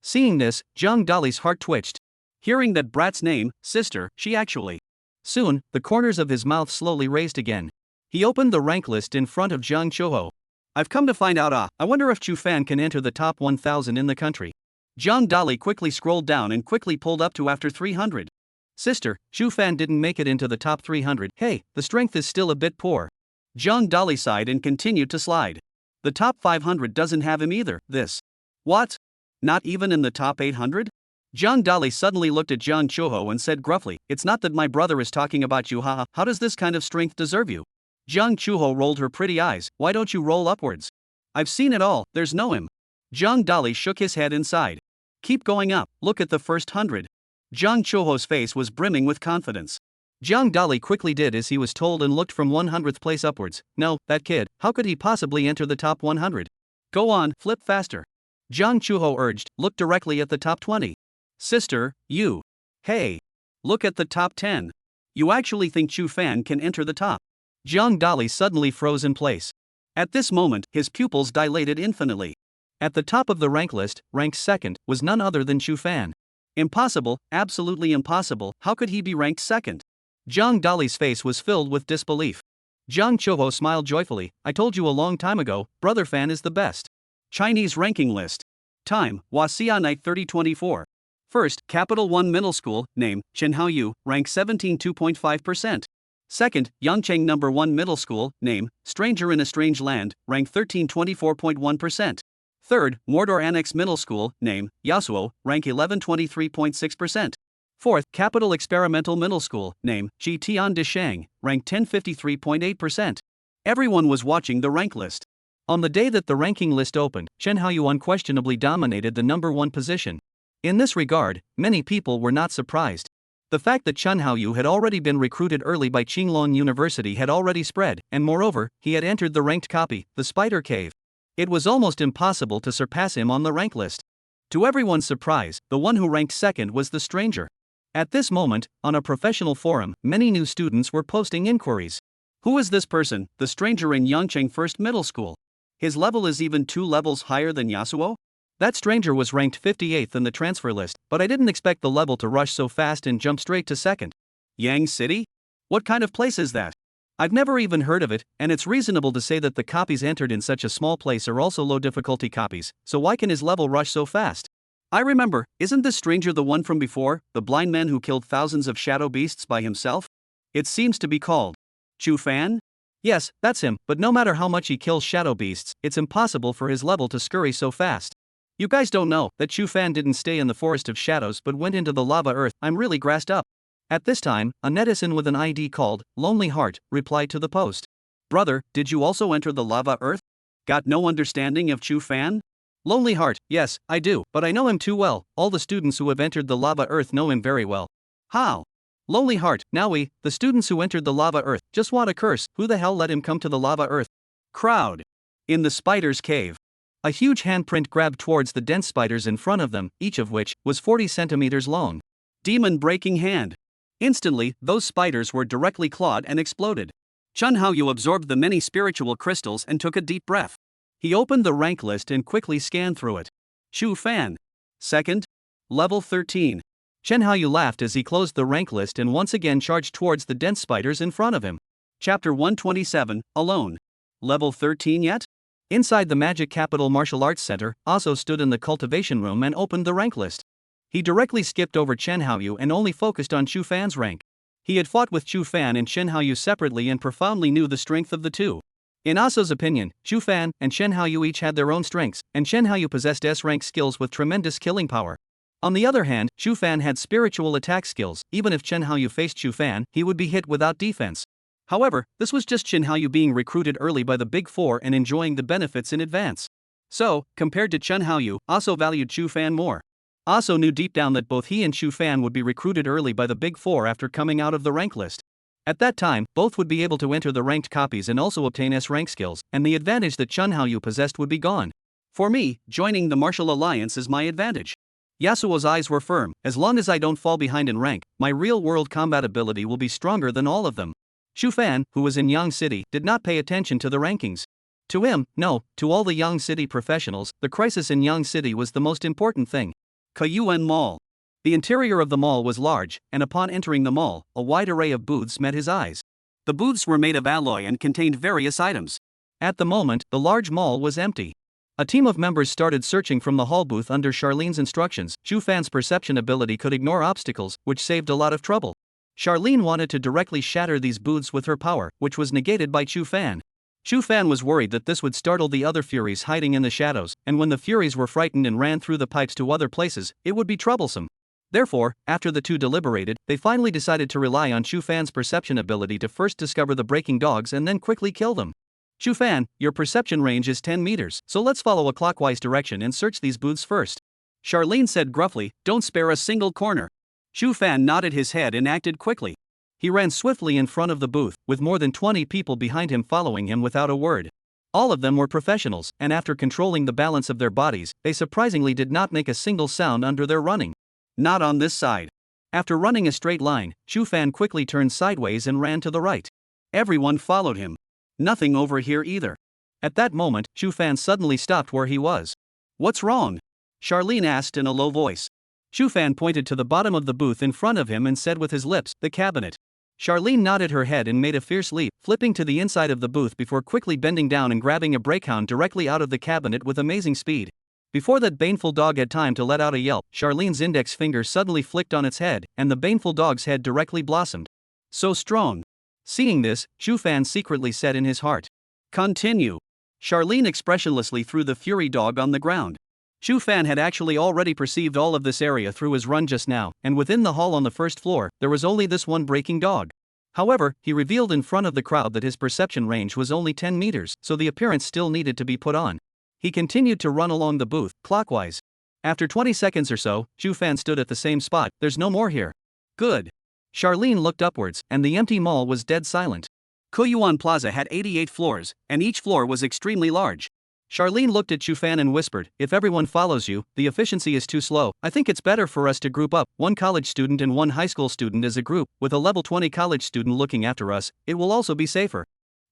Seeing this, Jiang Dali's heart twitched. Hearing that brat's name, sister, she actually. Soon, the corners of his mouth slowly raised again. He opened the rank list in front of Jiang Chuho. I've come to find out, I wonder if Chu Fan can enter the top 1,000 in the country. Jiang Dali quickly scrolled down and quickly pulled up to after 300. Sister, Chu Fan didn't make it into the top 300. Hey, the strength is still a bit poor. Jiang Dali sighed and continued to slide. The top 500 doesn't have him either. This. What? Not even in the top 800? Jiang Dali suddenly looked at Jiang Chuho and said gruffly, "It's not that my brother is talking about you, haha. How does this kind of strength deserve you?" Jiang Chuho rolled her pretty eyes. Why don't you roll upwards? I've seen it all, there's no him. Jiang Dali shook his head and sighed. Keep going up, look at the first 100. Jiang Chuho's face was brimming with confidence. Jiang Dali quickly did as he was told and looked from 100th place upwards. No, that kid, how could he possibly enter the top 100? Go on, flip faster. Jiang Chuho urged, look directly at the top 20. Sister, you. Hey. Look at the top 10. You actually think Chu Fan can enter the top? Jiang Dali suddenly froze in place. At this moment, his pupils dilated infinitely. At the top of the rank list, ranked second, was none other than Chu Fan. Impossible, absolutely impossible, how could he be ranked second? Jiang Dali's face was filled with disbelief. Jiang Chuho smiled joyfully. I told you a long time ago, Brother Fan is the best. Chinese ranking list. Time, Wasia Night 3024. First, Capital 1 Middle School, name, Shenhao Yu, rank 17.2.5%. Second, Yangcheng No. 1 Middle School, name, Stranger in a Strange Land, rank 13.24.1%. Third, Mordor Annex Middle School, name, Yasuo, rank 11.23.6%. Fourth, Capital Experimental Middle School, name, Ji Tian de Shang, rank 10.53.8%. Everyone was watching the rank list. On the day that the ranking list opened, Chen Haoyu unquestionably dominated the number 1 position. In this regard, many people were not surprised. The fact that Chen Haoyu had already been recruited early by Qinglong University had already spread, and moreover, he had entered the ranked copy, the Spider Cave. It was almost impossible to surpass him on the rank list. To everyone's surprise, the one who ranked second was the stranger. At this moment, on a professional forum, many new students were posting inquiries. Who is this person, the stranger in Yangcheng First Middle School? His level is even 2 levels higher than Yasuo? That stranger was ranked 58th in the transfer list, but I didn't expect the level to rush so fast and jump straight to second. Yang City? What kind of place is that? I've never even heard of it, and it's reasonable to say that the copies entered in such a small place are also low difficulty copies, so why can his level rush so fast? I remember, isn't this stranger the one from before, the blind man who killed thousands of shadow beasts by himself? It seems to be called Chu Fan? Yes, that's him, but no matter how much he kills shadow beasts, it's impossible for his level to scurry so fast. You guys don't know that Chu Fan didn't stay in the forest of shadows but went into the lava earth. I'm really grassed up. At this time, a netizen with an ID called Lonely Heart replied to the post. Brother, did you also enter the lava earth? Got no understanding of Chu Fan? Lonely Heart, yes, I do, but I know him too well. All the students who have entered the lava earth know him very well. How? Lonely Heart, now the students who entered the lava earth, just want a curse. Who the hell let him come to the lava earth? Crowd. In the spider's cave. A huge handprint grabbed towards the dense spiders in front of them, each of which was 40 centimeters long. Demon breaking hand. Instantly, those spiders were directly clawed and exploded. Chun Haoyu absorbed the many spiritual crystals and took a deep breath. He opened the rank list and quickly scanned through it. Chu Fan. Second. Level 13. Chen Haoyu laughed as he closed the rank list and once again charged towards the dense spiders in front of him. Chapter 127, Alone. Level 13 yet? Inside the Magic Capital Martial Arts Center, Yaso stood in the cultivation room and opened the rank list. He directly skipped over Chen Haoyu and only focused on Chu Fan's rank. He had fought with Chu Fan and Chen Haoyu separately and profoundly knew the strength of the two. In Yaso's opinion, Chu Fan and Chen Haoyu each had their own strengths, and Chen Haoyu possessed S-rank skills with tremendous killing power. On the other hand, Chu Fan had spiritual attack skills. Even if Chen Haoyu faced Chu Fan, he would be hit without defense. However, this was just Chen Haoyu being recruited early by the Big Four and enjoying the benefits in advance. So, compared to Chen Haoyu, Yaso valued Chu Fan more. Yaso knew deep down that both he and Chu Fan would be recruited early by the Big Four after coming out of the rank list. At that time, both would be able to enter the ranked copies and also obtain S-rank skills, and the advantage that Chen Haoyu possessed would be gone. For me, joining the Martial Alliance is my advantage. Yasuo's eyes were firm. As long as I don't fall behind in rank, my real-world combat ability will be stronger than all of them. Chu Fan, who was in Yang City, did not pay attention to the rankings. To him, no, to all the Yang City professionals, the crisis in Yang City was the most important thing. Kuyuan Mall. The interior of the mall was large, and upon entering the mall, a wide array of booths met his eyes. The booths were made of alloy and contained various items. At the moment, the large mall was empty. A team of members started searching from the hall booth under Charlene's instructions. Chu Fan's perception ability could ignore obstacles, which saved a lot of trouble. Charlene wanted to directly shatter these booths with her power, which was negated by Chu Fan. Chu Fan was worried that this would startle the other Furies hiding in the shadows, and when the Furies were frightened and ran through the pipes to other places, it would be troublesome. Therefore, after the two deliberated, they finally decided to rely on Chu Fan's perception ability to first discover the breaking dogs and then quickly kill them. Chu Fan, your perception range is 10 meters, so let's follow a clockwise direction and search these booths first. Charlene said gruffly, don't spare a single corner. Chu Fan nodded his head and acted quickly. He ran swiftly in front of the booth, with more than 20 people behind him following him without a word. All of them were professionals, and after controlling the balance of their bodies, they surprisingly did not make a single sound under their running. Not on this side. After running a straight line, Chu Fan quickly turned sideways and ran to the right. Everyone followed him. Nothing over here either. At that moment, Chu Fan suddenly stopped where he was. What's wrong? Charlene asked in a low voice. Chu Fan pointed to the bottom of the booth in front of him and said with his lips, the cabinet. Charlene nodded her head and made a fierce leap, flipping to the inside of the booth before quickly bending down and grabbing a breakhound directly out of the cabinet with amazing speed. Before that baneful dog had time to let out a yelp, Charlene's index finger suddenly flicked on its head, and the baneful dog's head directly blossomed. So strong. Seeing this, Chu Fan secretly said in his heart. Continue. Charlene expressionlessly threw the fury dog on the ground. Chu Fan had actually already perceived all of this area through his run just now, and within the hall on the first floor, there was only this one breaking dog. However, he revealed in front of the crowd that his perception range was only 10 meters, so the appearance still needed to be put on. He continued to run along the booth, clockwise. After 20 seconds or so, Chu Fan stood at the same spot. There's no more here. Good. Charlene looked upwards, and the empty mall was dead silent. Kuyuan Plaza had 88 floors, and each floor was extremely large. Charlene looked at Chu Fan and whispered, if everyone follows you, the efficiency is too slow. I think it's better for us to group up, one college student and one high school student as a group, with a level 20 college student looking after us. It will also be safer.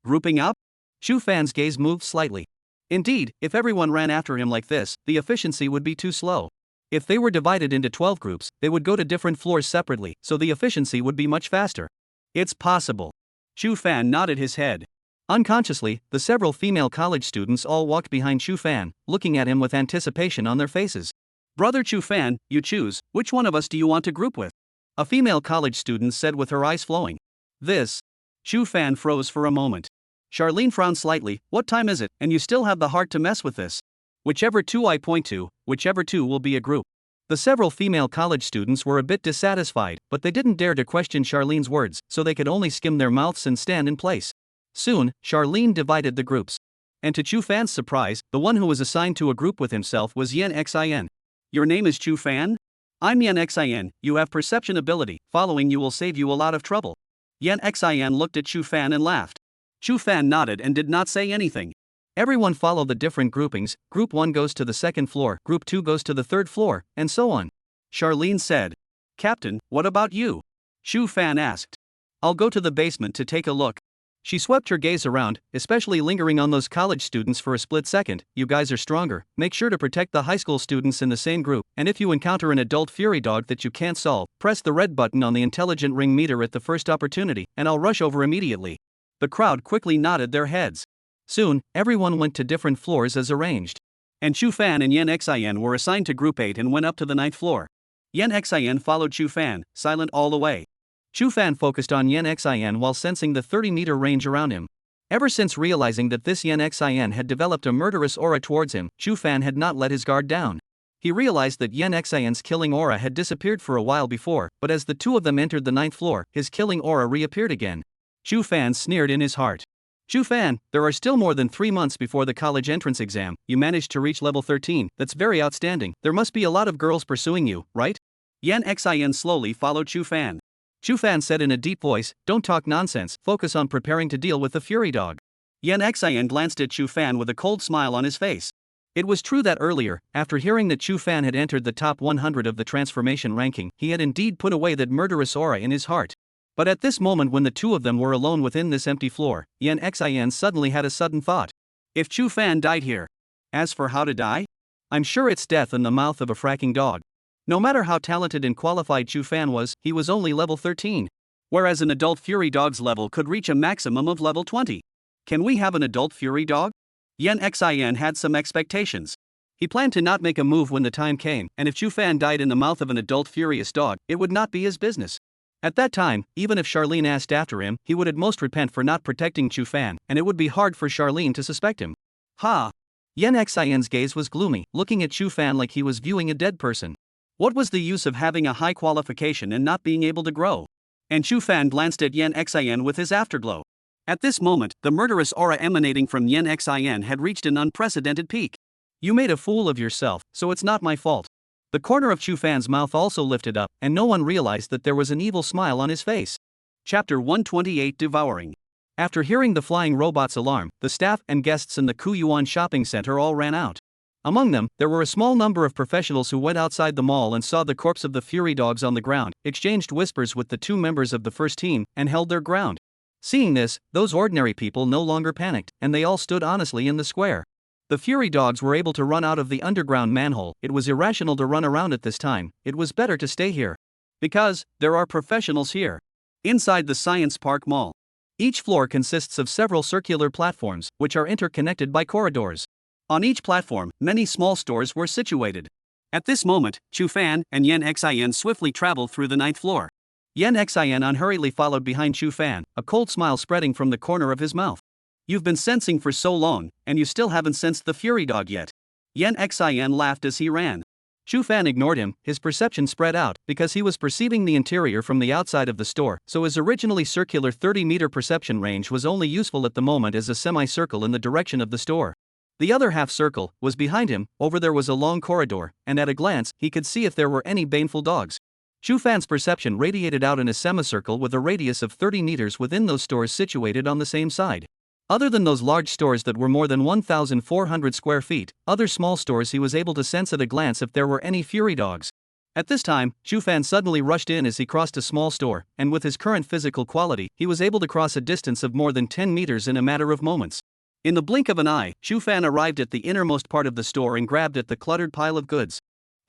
Grouping up? Chu Fan's gaze moved slightly. Indeed, if everyone ran after him like this, the efficiency would be too slow. If they were divided into 12 groups, they would go to different floors separately, so the efficiency would be much faster. It's possible. Chu Fan nodded his head. Unconsciously, the several female college students all walked behind Chu Fan, looking at him with anticipation on their faces. Brother Chu Fan, you choose, which one of us do you want to group with? A female college student said with her eyes flowing. This. Chu Fan froze for a moment. Charlene frowned slightly. What time is it, and you still have the heart to mess with this? Whichever two I point to, whichever two will be a group. The several female college students were a bit dissatisfied, but they didn't dare to question Charlene's words, so they could only skim their mouths and stand in place. Soon, Charlene divided the groups. And to Chu Fan's surprise, the one who was assigned to a group with himself was Yen Xin. Your name is Chu Fan? I'm Yen Xin, you have perception ability, following you will save you a lot of trouble. Yen Xin looked at Chu Fan and laughed. Chu Fan nodded and did not say anything. Everyone followed the different groupings, Group 1 goes to the second floor, Group 2 goes to the third floor, and so on. Charlene said. Captain, what about you? Chu Fan asked. I'll go to the basement to take a look. She swept her gaze around, especially lingering on those college students for a split second. You guys are stronger, make sure to protect the high school students in the same group, and if you encounter an adult fury dog that you can't solve, press the red button on the intelligent ring meter at the first opportunity, and I'll rush over immediately. The crowd quickly nodded their heads. Soon, everyone went to different floors as arranged. And Chu Fan and Yen Xin were assigned to Group 8 and went up to the 9th floor. Yen Xin followed Chu Fan, silent all the way. Chu Fan focused on Yen Xin while sensing the 30-meter range around him. Ever since realizing that this Yen Xin had developed a murderous aura towards him, Chu Fan had not let his guard down. He realized that Yen Xin's killing aura had disappeared for a while before, but as the two of them entered the 9th floor, his killing aura reappeared again. Chu Fan sneered in his heart. Chu Fan, there are still more than 3 months before the college entrance exam. You managed to reach level 13, that's very outstanding. There must be a lot of girls pursuing you, right? Yen Xin slowly followed Chu Fan. Chu Fan said in a deep voice, don't talk nonsense, focus on preparing to deal with the Fury Dog. Yen Xin glanced at Chu Fan with a cold smile on his face. It was true that earlier, after hearing that Chu Fan had entered the top 100 of the transformation ranking, he had indeed put away that murderous aura in his heart. But at this moment when the two of them were alone within this empty floor, Yen Xin suddenly had a sudden thought. If Chu Fan died here. As for how to die? I'm sure it's death in the mouth of a fracking dog. No matter how talented and qualified Chu Fan was, he was only level 13. Whereas an adult Fury Dog's level could reach a maximum of level 20. Can we have an adult Fury Dog? Yen Xin had some expectations. He planned to not make a move when the time came, and if Chu Fan died in the mouth of an adult furious dog, it would not be his business. At that time, even if Charlene asked after him, he would at most repent for not protecting Chu Fan, and it would be hard for Charlene to suspect him. Ha! Yen Xin's gaze was gloomy, looking at Chu Fan like he was viewing a dead person. What was the use of having a high qualification and not being able to grow? And Chu Fan glanced at Yen Xin with his afterglow. At this moment, the murderous aura emanating from Yen Xin had reached an unprecedented peak. You made a fool of yourself, so it's not my fault. The corner of Chu Fan's mouth also lifted up, and no one realized that there was an evil smile on his face. Chapter 128 Devouring. After hearing the flying robot's alarm, the staff and guests in the Kuyuan shopping center all ran out. Among them, there were a small number of professionals who went outside the mall and saw the corpse of the Fury Dogs on the ground, exchanged whispers with the two members of the first team, and held their ground. Seeing this, those ordinary people no longer panicked, and they all stood honestly in the square. The Fury Dogs were able to run out of the underground manhole. It was irrational to run around at this time. It was better to stay here. Because, there are professionals here. Inside the Science Park Mall. Each floor consists of several circular platforms, which are interconnected by corridors. On each platform, many small stores were situated. At this moment, Chu Fan and Yen Xin swiftly traveled through the 9th floor. Yen Xin unhurriedly followed behind Chu Fan, a cold smile spreading from the corner of his mouth. You've been sensing for so long, and you still haven't sensed the Fury Dog yet. Yen Xin laughed as he ran. Chu Fan ignored him, his perception spread out, because he was perceiving the interior from the outside of the store, so his originally circular 30-meter perception range was only useful at the moment as a semicircle in the direction of the store. The other half-circle was behind him. Over there was a long corridor, and at a glance, he could see if there were any baneful dogs. Chu Fan's perception radiated out in a semicircle with a radius of 30 meters within those stores situated on the same side. Other than those large stores that were more than 1,400 square feet, other small stores he was able to sense at a glance if there were any Fury Dogs. At this time, Chu Fan suddenly rushed in as he crossed a small store, and with his current physical quality, he was able to cross a distance of more than 10 meters in a matter of moments. In the blink of an eye, Chu Fan arrived at the innermost part of the store and grabbed at the cluttered pile of goods.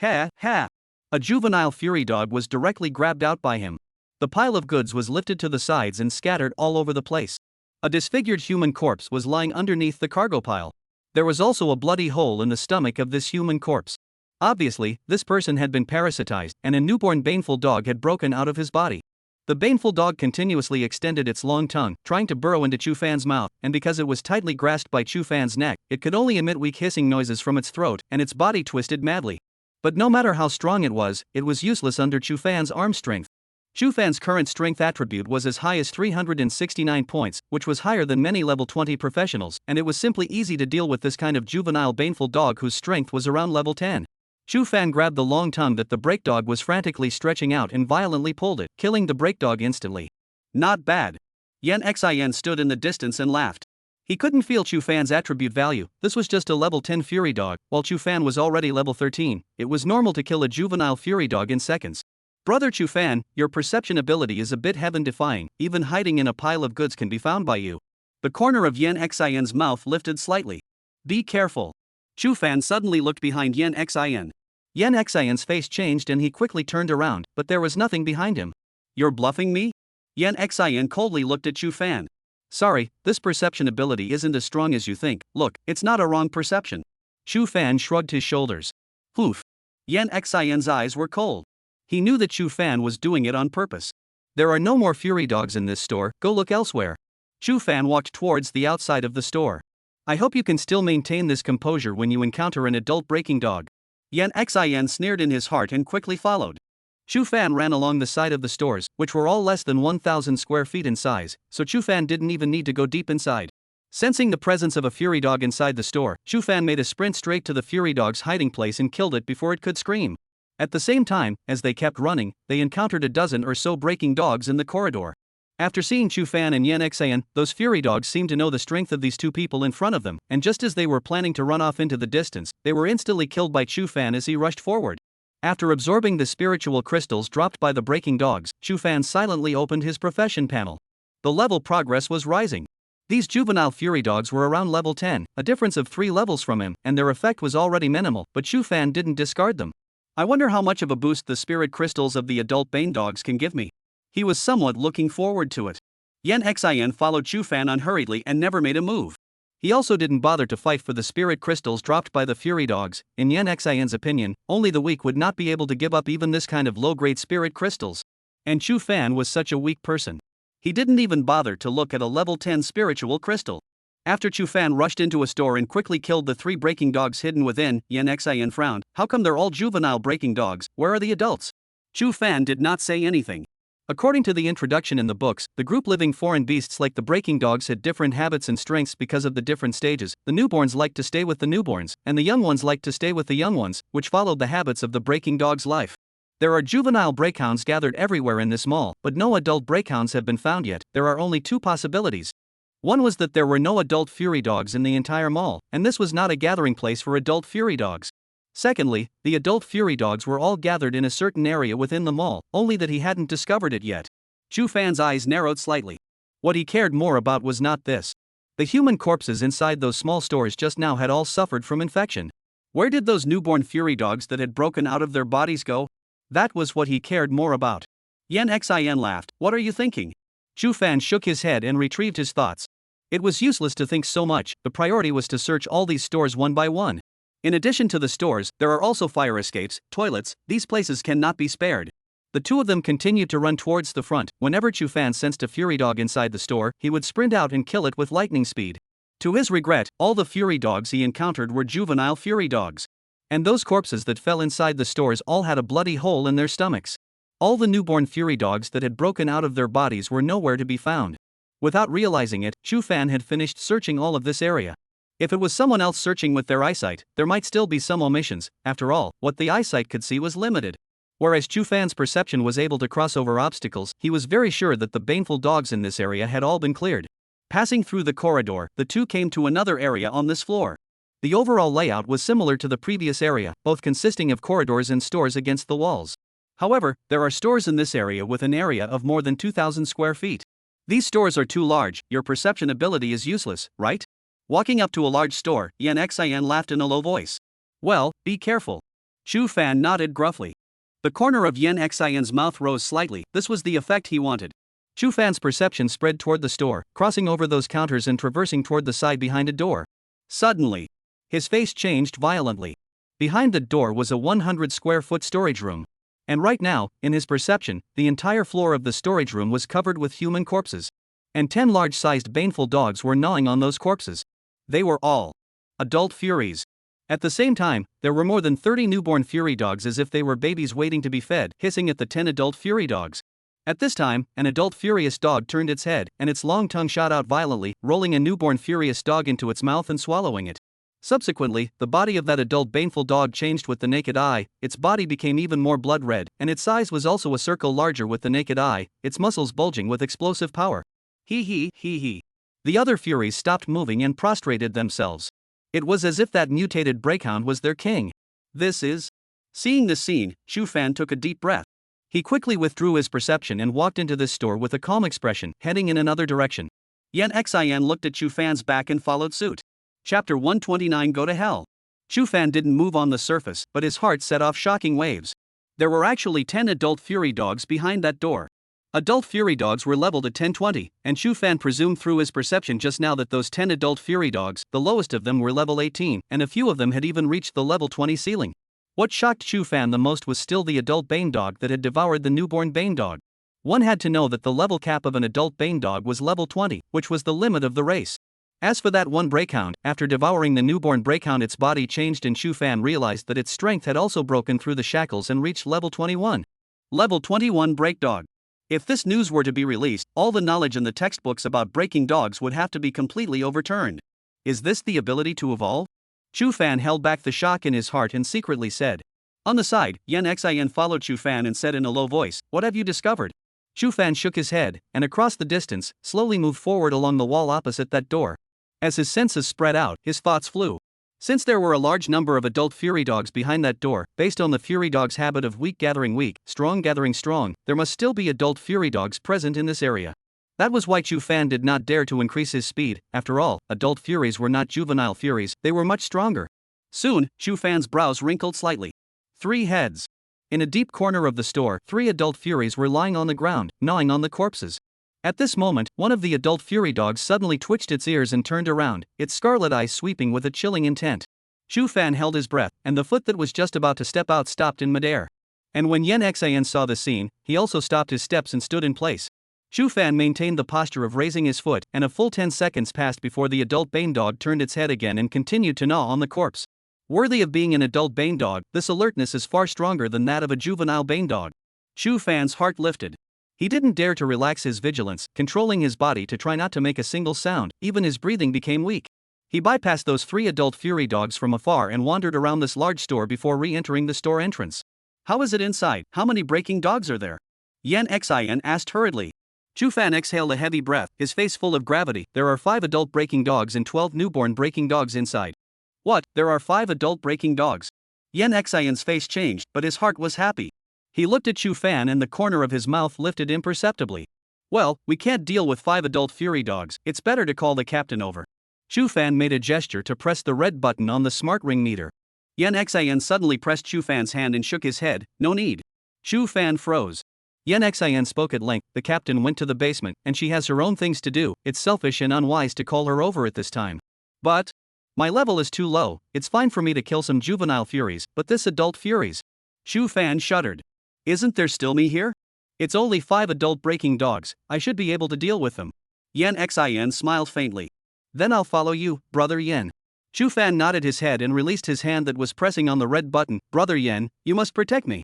Ha, ha! A juvenile fury dog was directly grabbed out by him. The pile of goods was lifted to the sides and scattered all over the place. A disfigured human corpse was lying underneath the cargo pile. There was also a bloody hole in the stomach of this human corpse. Obviously, this person had been parasitized, and a newborn baneful dog had broken out of his body. The baneful dog continuously extended its long tongue, trying to burrow into Chu Fan's mouth, and because it was tightly grasped by Chu Fan's neck, it could only emit weak hissing noises from its throat, and its body twisted madly. But no matter how strong it was useless under Chu Fan's arm strength. Chu Fan's current strength attribute was as high as 369 points, which was higher than many level 20 professionals, and it was simply easy to deal with this kind of juvenile baneful dog whose strength was around level 10. Chu Fan grabbed the long tongue that the break dog was frantically stretching out and violently pulled it, killing the break dog instantly. Not bad. Yan Xin stood in the distance and laughed. He couldn't feel Chu Fan's attribute value. This was just a level 10 fury dog, while Chu Fan was already level 13. It was normal to kill a juvenile fury dog in seconds. Brother Chu Fan, your perception ability is a bit heaven-defying. Even hiding in a pile of goods can be found by you. The corner of Yan Xin's mouth lifted slightly. Be careful. Chu Fan suddenly looked behind Yan Xin. Yan Xin's face changed and he quickly turned around, but there was nothing behind him. You're bluffing me? Yan Xin coldly looked at Chu Fan. Sorry, this perception ability isn't as strong as you think. Look, it's not a wrong perception. Chu Fan shrugged his shoulders. Oof. Yan Xin's eyes were cold. He knew that Chu Fan was doing it on purpose. There are no more fury dogs in this store, go look elsewhere. Chu Fan walked towards the outside of the store. I hope you can still maintain this composure when you encounter an adult breaking dog. Yan Xin sneered in his heart and quickly followed. Chu Fan ran along the side of the stores, which were all less than 1,000 square feet in size, so Chu Fan didn't even need to go deep inside. Sensing the presence of a fury dog inside the store, Chu Fan made a sprint straight to the fury dog's hiding place and killed it before it could scream. At the same time, as they kept running, they encountered a dozen or so breaking dogs in the corridor. After seeing Chu Fan and Yan Xin, those fury dogs seemed to know the strength of these two people in front of them, and just as they were planning to run off into the distance, they were instantly killed by Chu Fan as he rushed forward. After absorbing the spiritual crystals dropped by the breaking dogs, Chu Fan silently opened his profession panel. The level progress was rising. These juvenile fury dogs were around level 10, a difference of 3 levels from him, and their effect was already minimal, but Chu Fan didn't discard them. I wonder how much of a boost the spirit crystals of the adult bane dogs can give me. He was somewhat looking forward to it. Yan Xin followed Chu Fan unhurriedly and never made a move. He also didn't bother to fight for the spirit crystals dropped by the fury dogs. In Yan Xin's opinion, only the weak would not be able to give up even this kind of low-grade spirit crystals. And Chu Fan was such a weak person. He didn't even bother to look at a level 10 spiritual crystal. After Chu Fan rushed into a store and quickly killed the 3 breaking dogs hidden within, Yan Xin frowned. How come they're all juvenile breaking dogs? Where are the adults? Chu Fan did not say anything. According to the introduction in the books, the group living foreign beasts like the breaking dogs had different habits and strengths because of the different stages. The newborns liked to stay with the newborns, and the young ones liked to stay with the young ones, which followed the habits of the breaking dog's life. There are juvenile breakhounds gathered everywhere in this mall, but no adult breakhounds have been found yet. There are only 2 possibilities. One was that there were no adult fury dogs in the entire mall, and this was not a gathering place for adult fury dogs. Secondly, the adult fury dogs were all gathered in a certain area within the mall, only that he hadn't discovered it yet. Chu Fan's eyes narrowed slightly. What he cared more about was not this. The human corpses inside those small stores just now had all suffered from infection. Where did those newborn fury dogs that had broken out of their bodies go? That was what he cared more about. Yan Xin laughed. What are you thinking? Chu Fan shook his head and retrieved his thoughts. It was useless to think so much. The priority was to search all these stores one by one. In addition to the stores, there are also fire escapes, toilets. These places cannot be spared. The 2 of them continued to run towards the front. Whenever Chu Fan sensed a fury dog inside the store, he would sprint out and kill it with lightning speed. To his regret, all the fury dogs he encountered were juvenile fury dogs. And those corpses that fell inside the stores all had a bloody hole in their stomachs. All the newborn fury dogs that had broken out of their bodies were nowhere to be found. Without realizing it, Chu Fan had finished searching all of this area. If it was someone else searching with their eyesight, there might still be some omissions. After all, what the eyesight could see was limited. Whereas Chu Fan's perception was able to cross over obstacles, he was very sure that the baneful dogs in this area had all been cleared. Passing through the corridor, the 2 came to another area on this floor. The overall layout was similar to the previous area, both consisting of corridors and stores against the walls. However, there are stores in this area with an area of more than 2,000 square feet. These stores are too large. Your perception ability is useless, right? Walking up to a large store, Yan Xian laughed in a low voice. Well, be careful. Chu Fan nodded gruffly. The corner of Yan Xian's mouth rose slightly. This was the effect he wanted. Chu Fan's perception spread toward the store, crossing over those counters and traversing toward the side behind a door. Suddenly, his face changed violently. Behind the door was a 100-square-foot storage room. And right now, in his perception, the entire floor of the storage room was covered with human corpses. And 10 large-sized baneful dogs were gnawing on those corpses. They were all adult furies. At the same time, there were more than 30 newborn fury dogs as if they were babies waiting to be fed, hissing at the 10 adult fury dogs. At this time, an adult furious dog turned its head, and its long tongue shot out violently, rolling a newborn furious dog into its mouth and swallowing it. Subsequently, the body of that adult baneful dog changed with the naked eye, its body became even more blood red, and its size was also a circle larger with the naked eye, its muscles bulging with explosive power. He. The other furies stopped moving and prostrated themselves. It was as if that mutated breakhound was their king. This is. Seeing this scene, Chu Fan took a deep breath. He quickly withdrew his perception and walked into this store with a calm expression, heading in another direction. Yan Xian looked at Chu Fan's back and followed suit. Chapter 129 Go to Hell. Chu Fan didn't move on the surface, but his heart set off shocking waves. There were actually 10 adult fury dogs behind that door. Adult fury dogs were leveled at 1020, and Chu Fan presumed through his perception just now that those 10 adult fury dogs, the lowest of them were level 18, and a few of them had even reached the level 20 ceiling. What shocked Chu Fan the most was still the adult Bane dog that had devoured the newborn Bane dog. One had to know that the level cap of an adult Bane dog was level 20, which was the limit of the race. As for that one breakhound, after devouring the newborn breakhound, its body changed, and Chu Fan realized that its strength had also broken through the shackles and reached level 21. Level 21 break dog. If this news were to be released, all the knowledge in the textbooks about breaking dogs would have to be completely overturned. Is this the ability to evolve? Chu Fan held back the shock in his heart and secretly said. On the side, Yan Xian followed Chu Fan and said in a low voice, "What have you discovered?" Chu Fan shook his head, and across the distance, slowly moved forward along the wall opposite that door. As his senses spread out, his thoughts flew. Since there were a large number of adult fury dogs behind that door, based on the fury dog's habit of weak gathering weak, strong gathering strong, there must still be adult fury dogs present in this area. That was why Chu Fan did not dare to increase his speed. After all, adult furies were not juvenile furies, they were much stronger. Soon, Chu Fan's brows wrinkled slightly. 3 heads. In a deep corner of the store, 3 adult furies were lying on the ground, gnawing on the corpses. At this moment, one of the adult fury dogs suddenly twitched its ears and turned around, its scarlet eyes sweeping with a chilling intent. Chu Fan held his breath, and the foot that was just about to step out stopped in midair. And when Yan Xian saw the scene, he also stopped his steps and stood in place. Chu Fan maintained the posture of raising his foot, and a full 10 seconds passed before the adult Bane dog turned its head again and continued to gnaw on the corpse. Worthy of being an adult Bane dog, this alertness is far stronger than that of a juvenile Bane dog. Chu Fan's heart lifted. He didn't dare to relax his vigilance, controlling his body to try not to make a single sound. Even his breathing became weak. He bypassed those 3 adult fury dogs from afar and wandered around this large store before re-entering the store entrance. How is it inside? How many breaking dogs are there? Yan Xian asked hurriedly. Chu Fan exhaled a heavy breath, his face full of gravity. There are 5 adult breaking dogs and 12 newborn breaking dogs inside. What? There are 5 adult breaking dogs? Yan Xian's face changed, but his heart was happy. He looked at Chu Fan and the corner of his mouth lifted imperceptibly. Well, we can't deal with 5 adult fury dogs, it's better to call the captain over. Chu Fan made a gesture to press the red button on the smart ring meter. Yan Xian suddenly pressed Chu Fan's hand and shook his head. No need. Chu Fan froze. Yan Xian spoke at length. The captain went to the basement, and she has her own things to do. It's selfish and unwise to call her over at this time. But my level is too low. It's fine for me to kill some juvenile furies, but this adult furies. Chu Fan shuddered. Isn't there still me here? It's only 5 adult breaking dogs, I should be able to deal with them. Yan Xian smiled faintly. Then I'll follow you, Brother Yan. Chu Fan nodded his head and released his hand that was pressing on the red button. Brother Yan, you must protect me.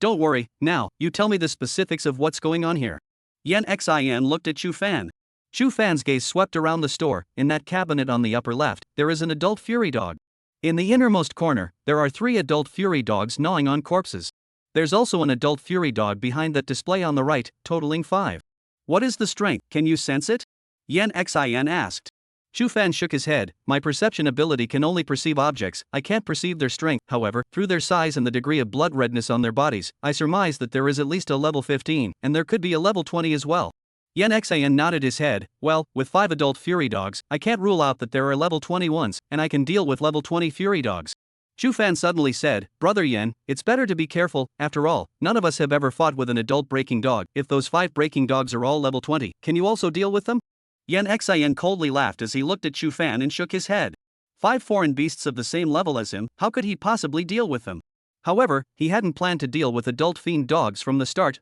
Don't worry, now, you tell me the specifics of what's going on here. Yan Xian looked at Chu Fan. Chu Fan's gaze swept around the store. In that cabinet on the upper left, there is an adult fury dog. In the innermost corner, there are 3 adult fury dogs gnawing on corpses. There's also an adult fury dog behind that display on the right, totaling 5. What is the strength? Can you sense it? Yan Xian asked. Chu Fan shook his head. My perception ability can only perceive objects, I can't perceive their strength. However, through their size and the degree of blood redness on their bodies, I surmise that there is at least a level 15, and there could be a level 20 as well. Yan Xian nodded his head. Well, with 5 adult fury dogs, I can't rule out that there are level 21s, and I can deal with level 20 fury dogs. Chu Fan suddenly said, Brother Yan, it's better to be careful. After all, none of us have ever fought with an adult breaking dog. If those 5 breaking dogs are all level 20, can you also deal with them? Yan Xian coldly laughed as he looked at Chu Fan and shook his head. 5 foreign beasts of the same level as him, how could he possibly deal with them? However, he hadn't planned to deal with adult fiend dogs from the start.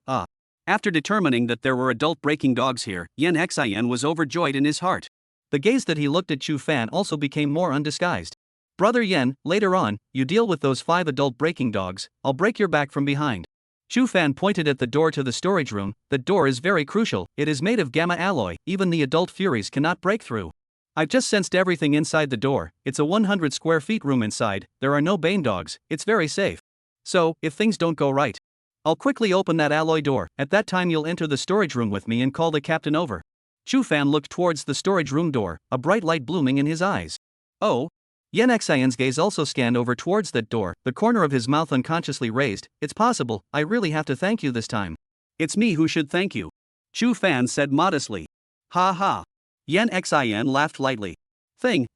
After determining that there were adult breaking dogs here, Yan Xian was overjoyed in his heart. The gaze that he looked at Chu Fan also became more undisguised. Brother Yan, later on, you deal with those 5 adult breaking dogs, I'll break your back from behind. Chu Fan pointed at the door to the storage room. That door is very crucial, it is made of gamma alloy, even the adult furies cannot break through. I've just sensed everything inside the door, it's a 100 square feet room inside, there are no bane dogs, it's very safe. So, if things don't go right, I'll quickly open that alloy door. At that time you'll enter the storage room with me and call the captain over. Chu Fan looked towards the storage room door, a bright light blooming in his eyes. Oh? Yan Xian's gaze also scanned over towards that door, the corner of his mouth unconsciously raised. It's possible, I really have to thank you this time. It's me who should thank you. Chu Fan said modestly. Ha ha. Yan Xian laughed lightly.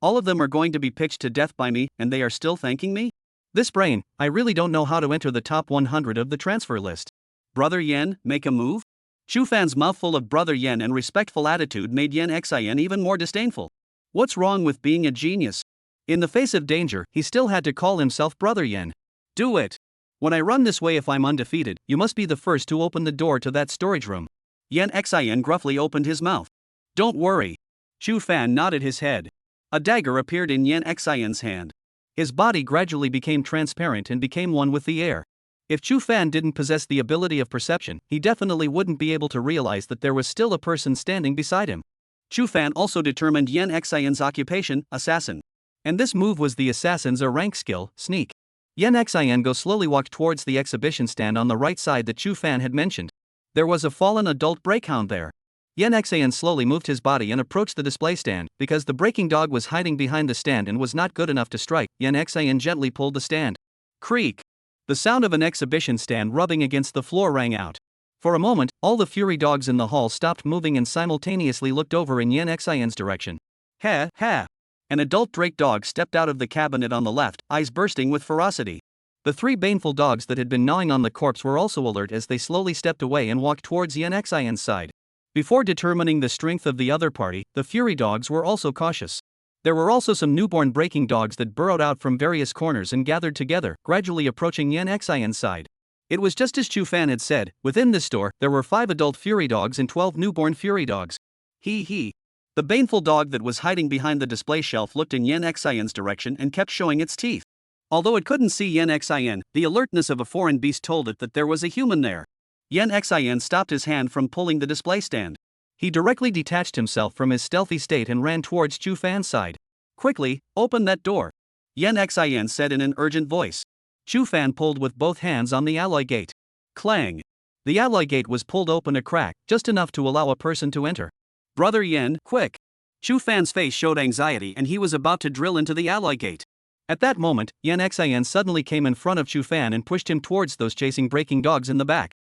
All of them are going to be pitched to death by me, and they are still thanking me? This brain, I really don't know how to enter the top 100 of the transfer list. Brother Yan, make a move? Chu Fan's mouthful of Brother Yan and respectful attitude made Yan Xian even more disdainful. What's wrong with being a genius? In the face of danger, he still had to call himself Brother Yan. Do it. When I run this way, if I'm undefeated, you must be the first to open the door to that storage room. Yan Xian gruffly opened his mouth. Don't worry. Chu Fan nodded his head. A dagger appeared in Yan Xian's hand. His body gradually became transparent and became one with the air. If Chu Fan didn't possess the ability of perception, he definitely wouldn't be able to realize that there was still a person standing beside him. Chu Fan also determined Yan Xian's occupation, assassin. And this move was the assassin's rank skill, sneak. Yan Xian slowly walked towards the exhibition stand on the right side that Chu Fan had mentioned. There was a fallen adult breakhound there. Yan Xian slowly moved his body and approached the display stand. Because the breaking dog was hiding behind the stand and was not good enough to strike, Yan Xian gently pulled the stand. Creak! The sound of an exhibition stand rubbing against the floor rang out. For a moment, all the fury dogs in the hall stopped moving and simultaneously looked over in Yan Xian's direction. Ha ha! An adult drake dog stepped out of the cabinet on the left, eyes bursting with ferocity. The 3 baneful dogs that had been gnawing on the corpse were also alert as they slowly stepped away and walked towards Yan Xian's side. Before determining the strength of the other party, the fury dogs were also cautious. There were also some newborn breaking dogs that burrowed out from various corners and gathered together, gradually approaching Yan Xian's side. It was just as Chu Fan had said, within this store, there were 5 adult fury dogs and 12 newborn fury dogs. He. The baneful dog that was hiding behind the display shelf looked in Yan Xian's direction and kept showing its teeth. Although it couldn't see Yan Xian, the alertness of a foreign beast told it that there was a human there. Yan Xian stopped his hand from pulling the display stand. He directly detached himself from his stealthy state and ran towards Chu Fan's side. Quickly, open that door. Yan Xian said in an urgent voice. Chu Fan pulled with both hands on the alloy gate. Clang! The alloy gate was pulled open a crack, just enough to allow a person to enter. Brother Yan, quick! Chu Fan's face showed anxiety and he was about to drill into the alloy gate. At that moment, Yan Xian suddenly came in front of Chu Fan and pushed him towards those chasing breaking dogs in the back.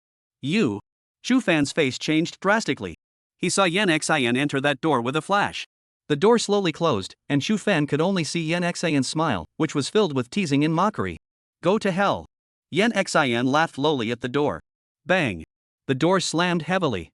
You! Chu Fan's face changed drastically. He saw Yan Xian enter that door with a flash. The door slowly closed, and Chu Fan could only see Yan Xian's smile, which was filled with teasing and mockery. Go to hell! Yan Xian laughed lowly at the door. Bang! The door slammed heavily.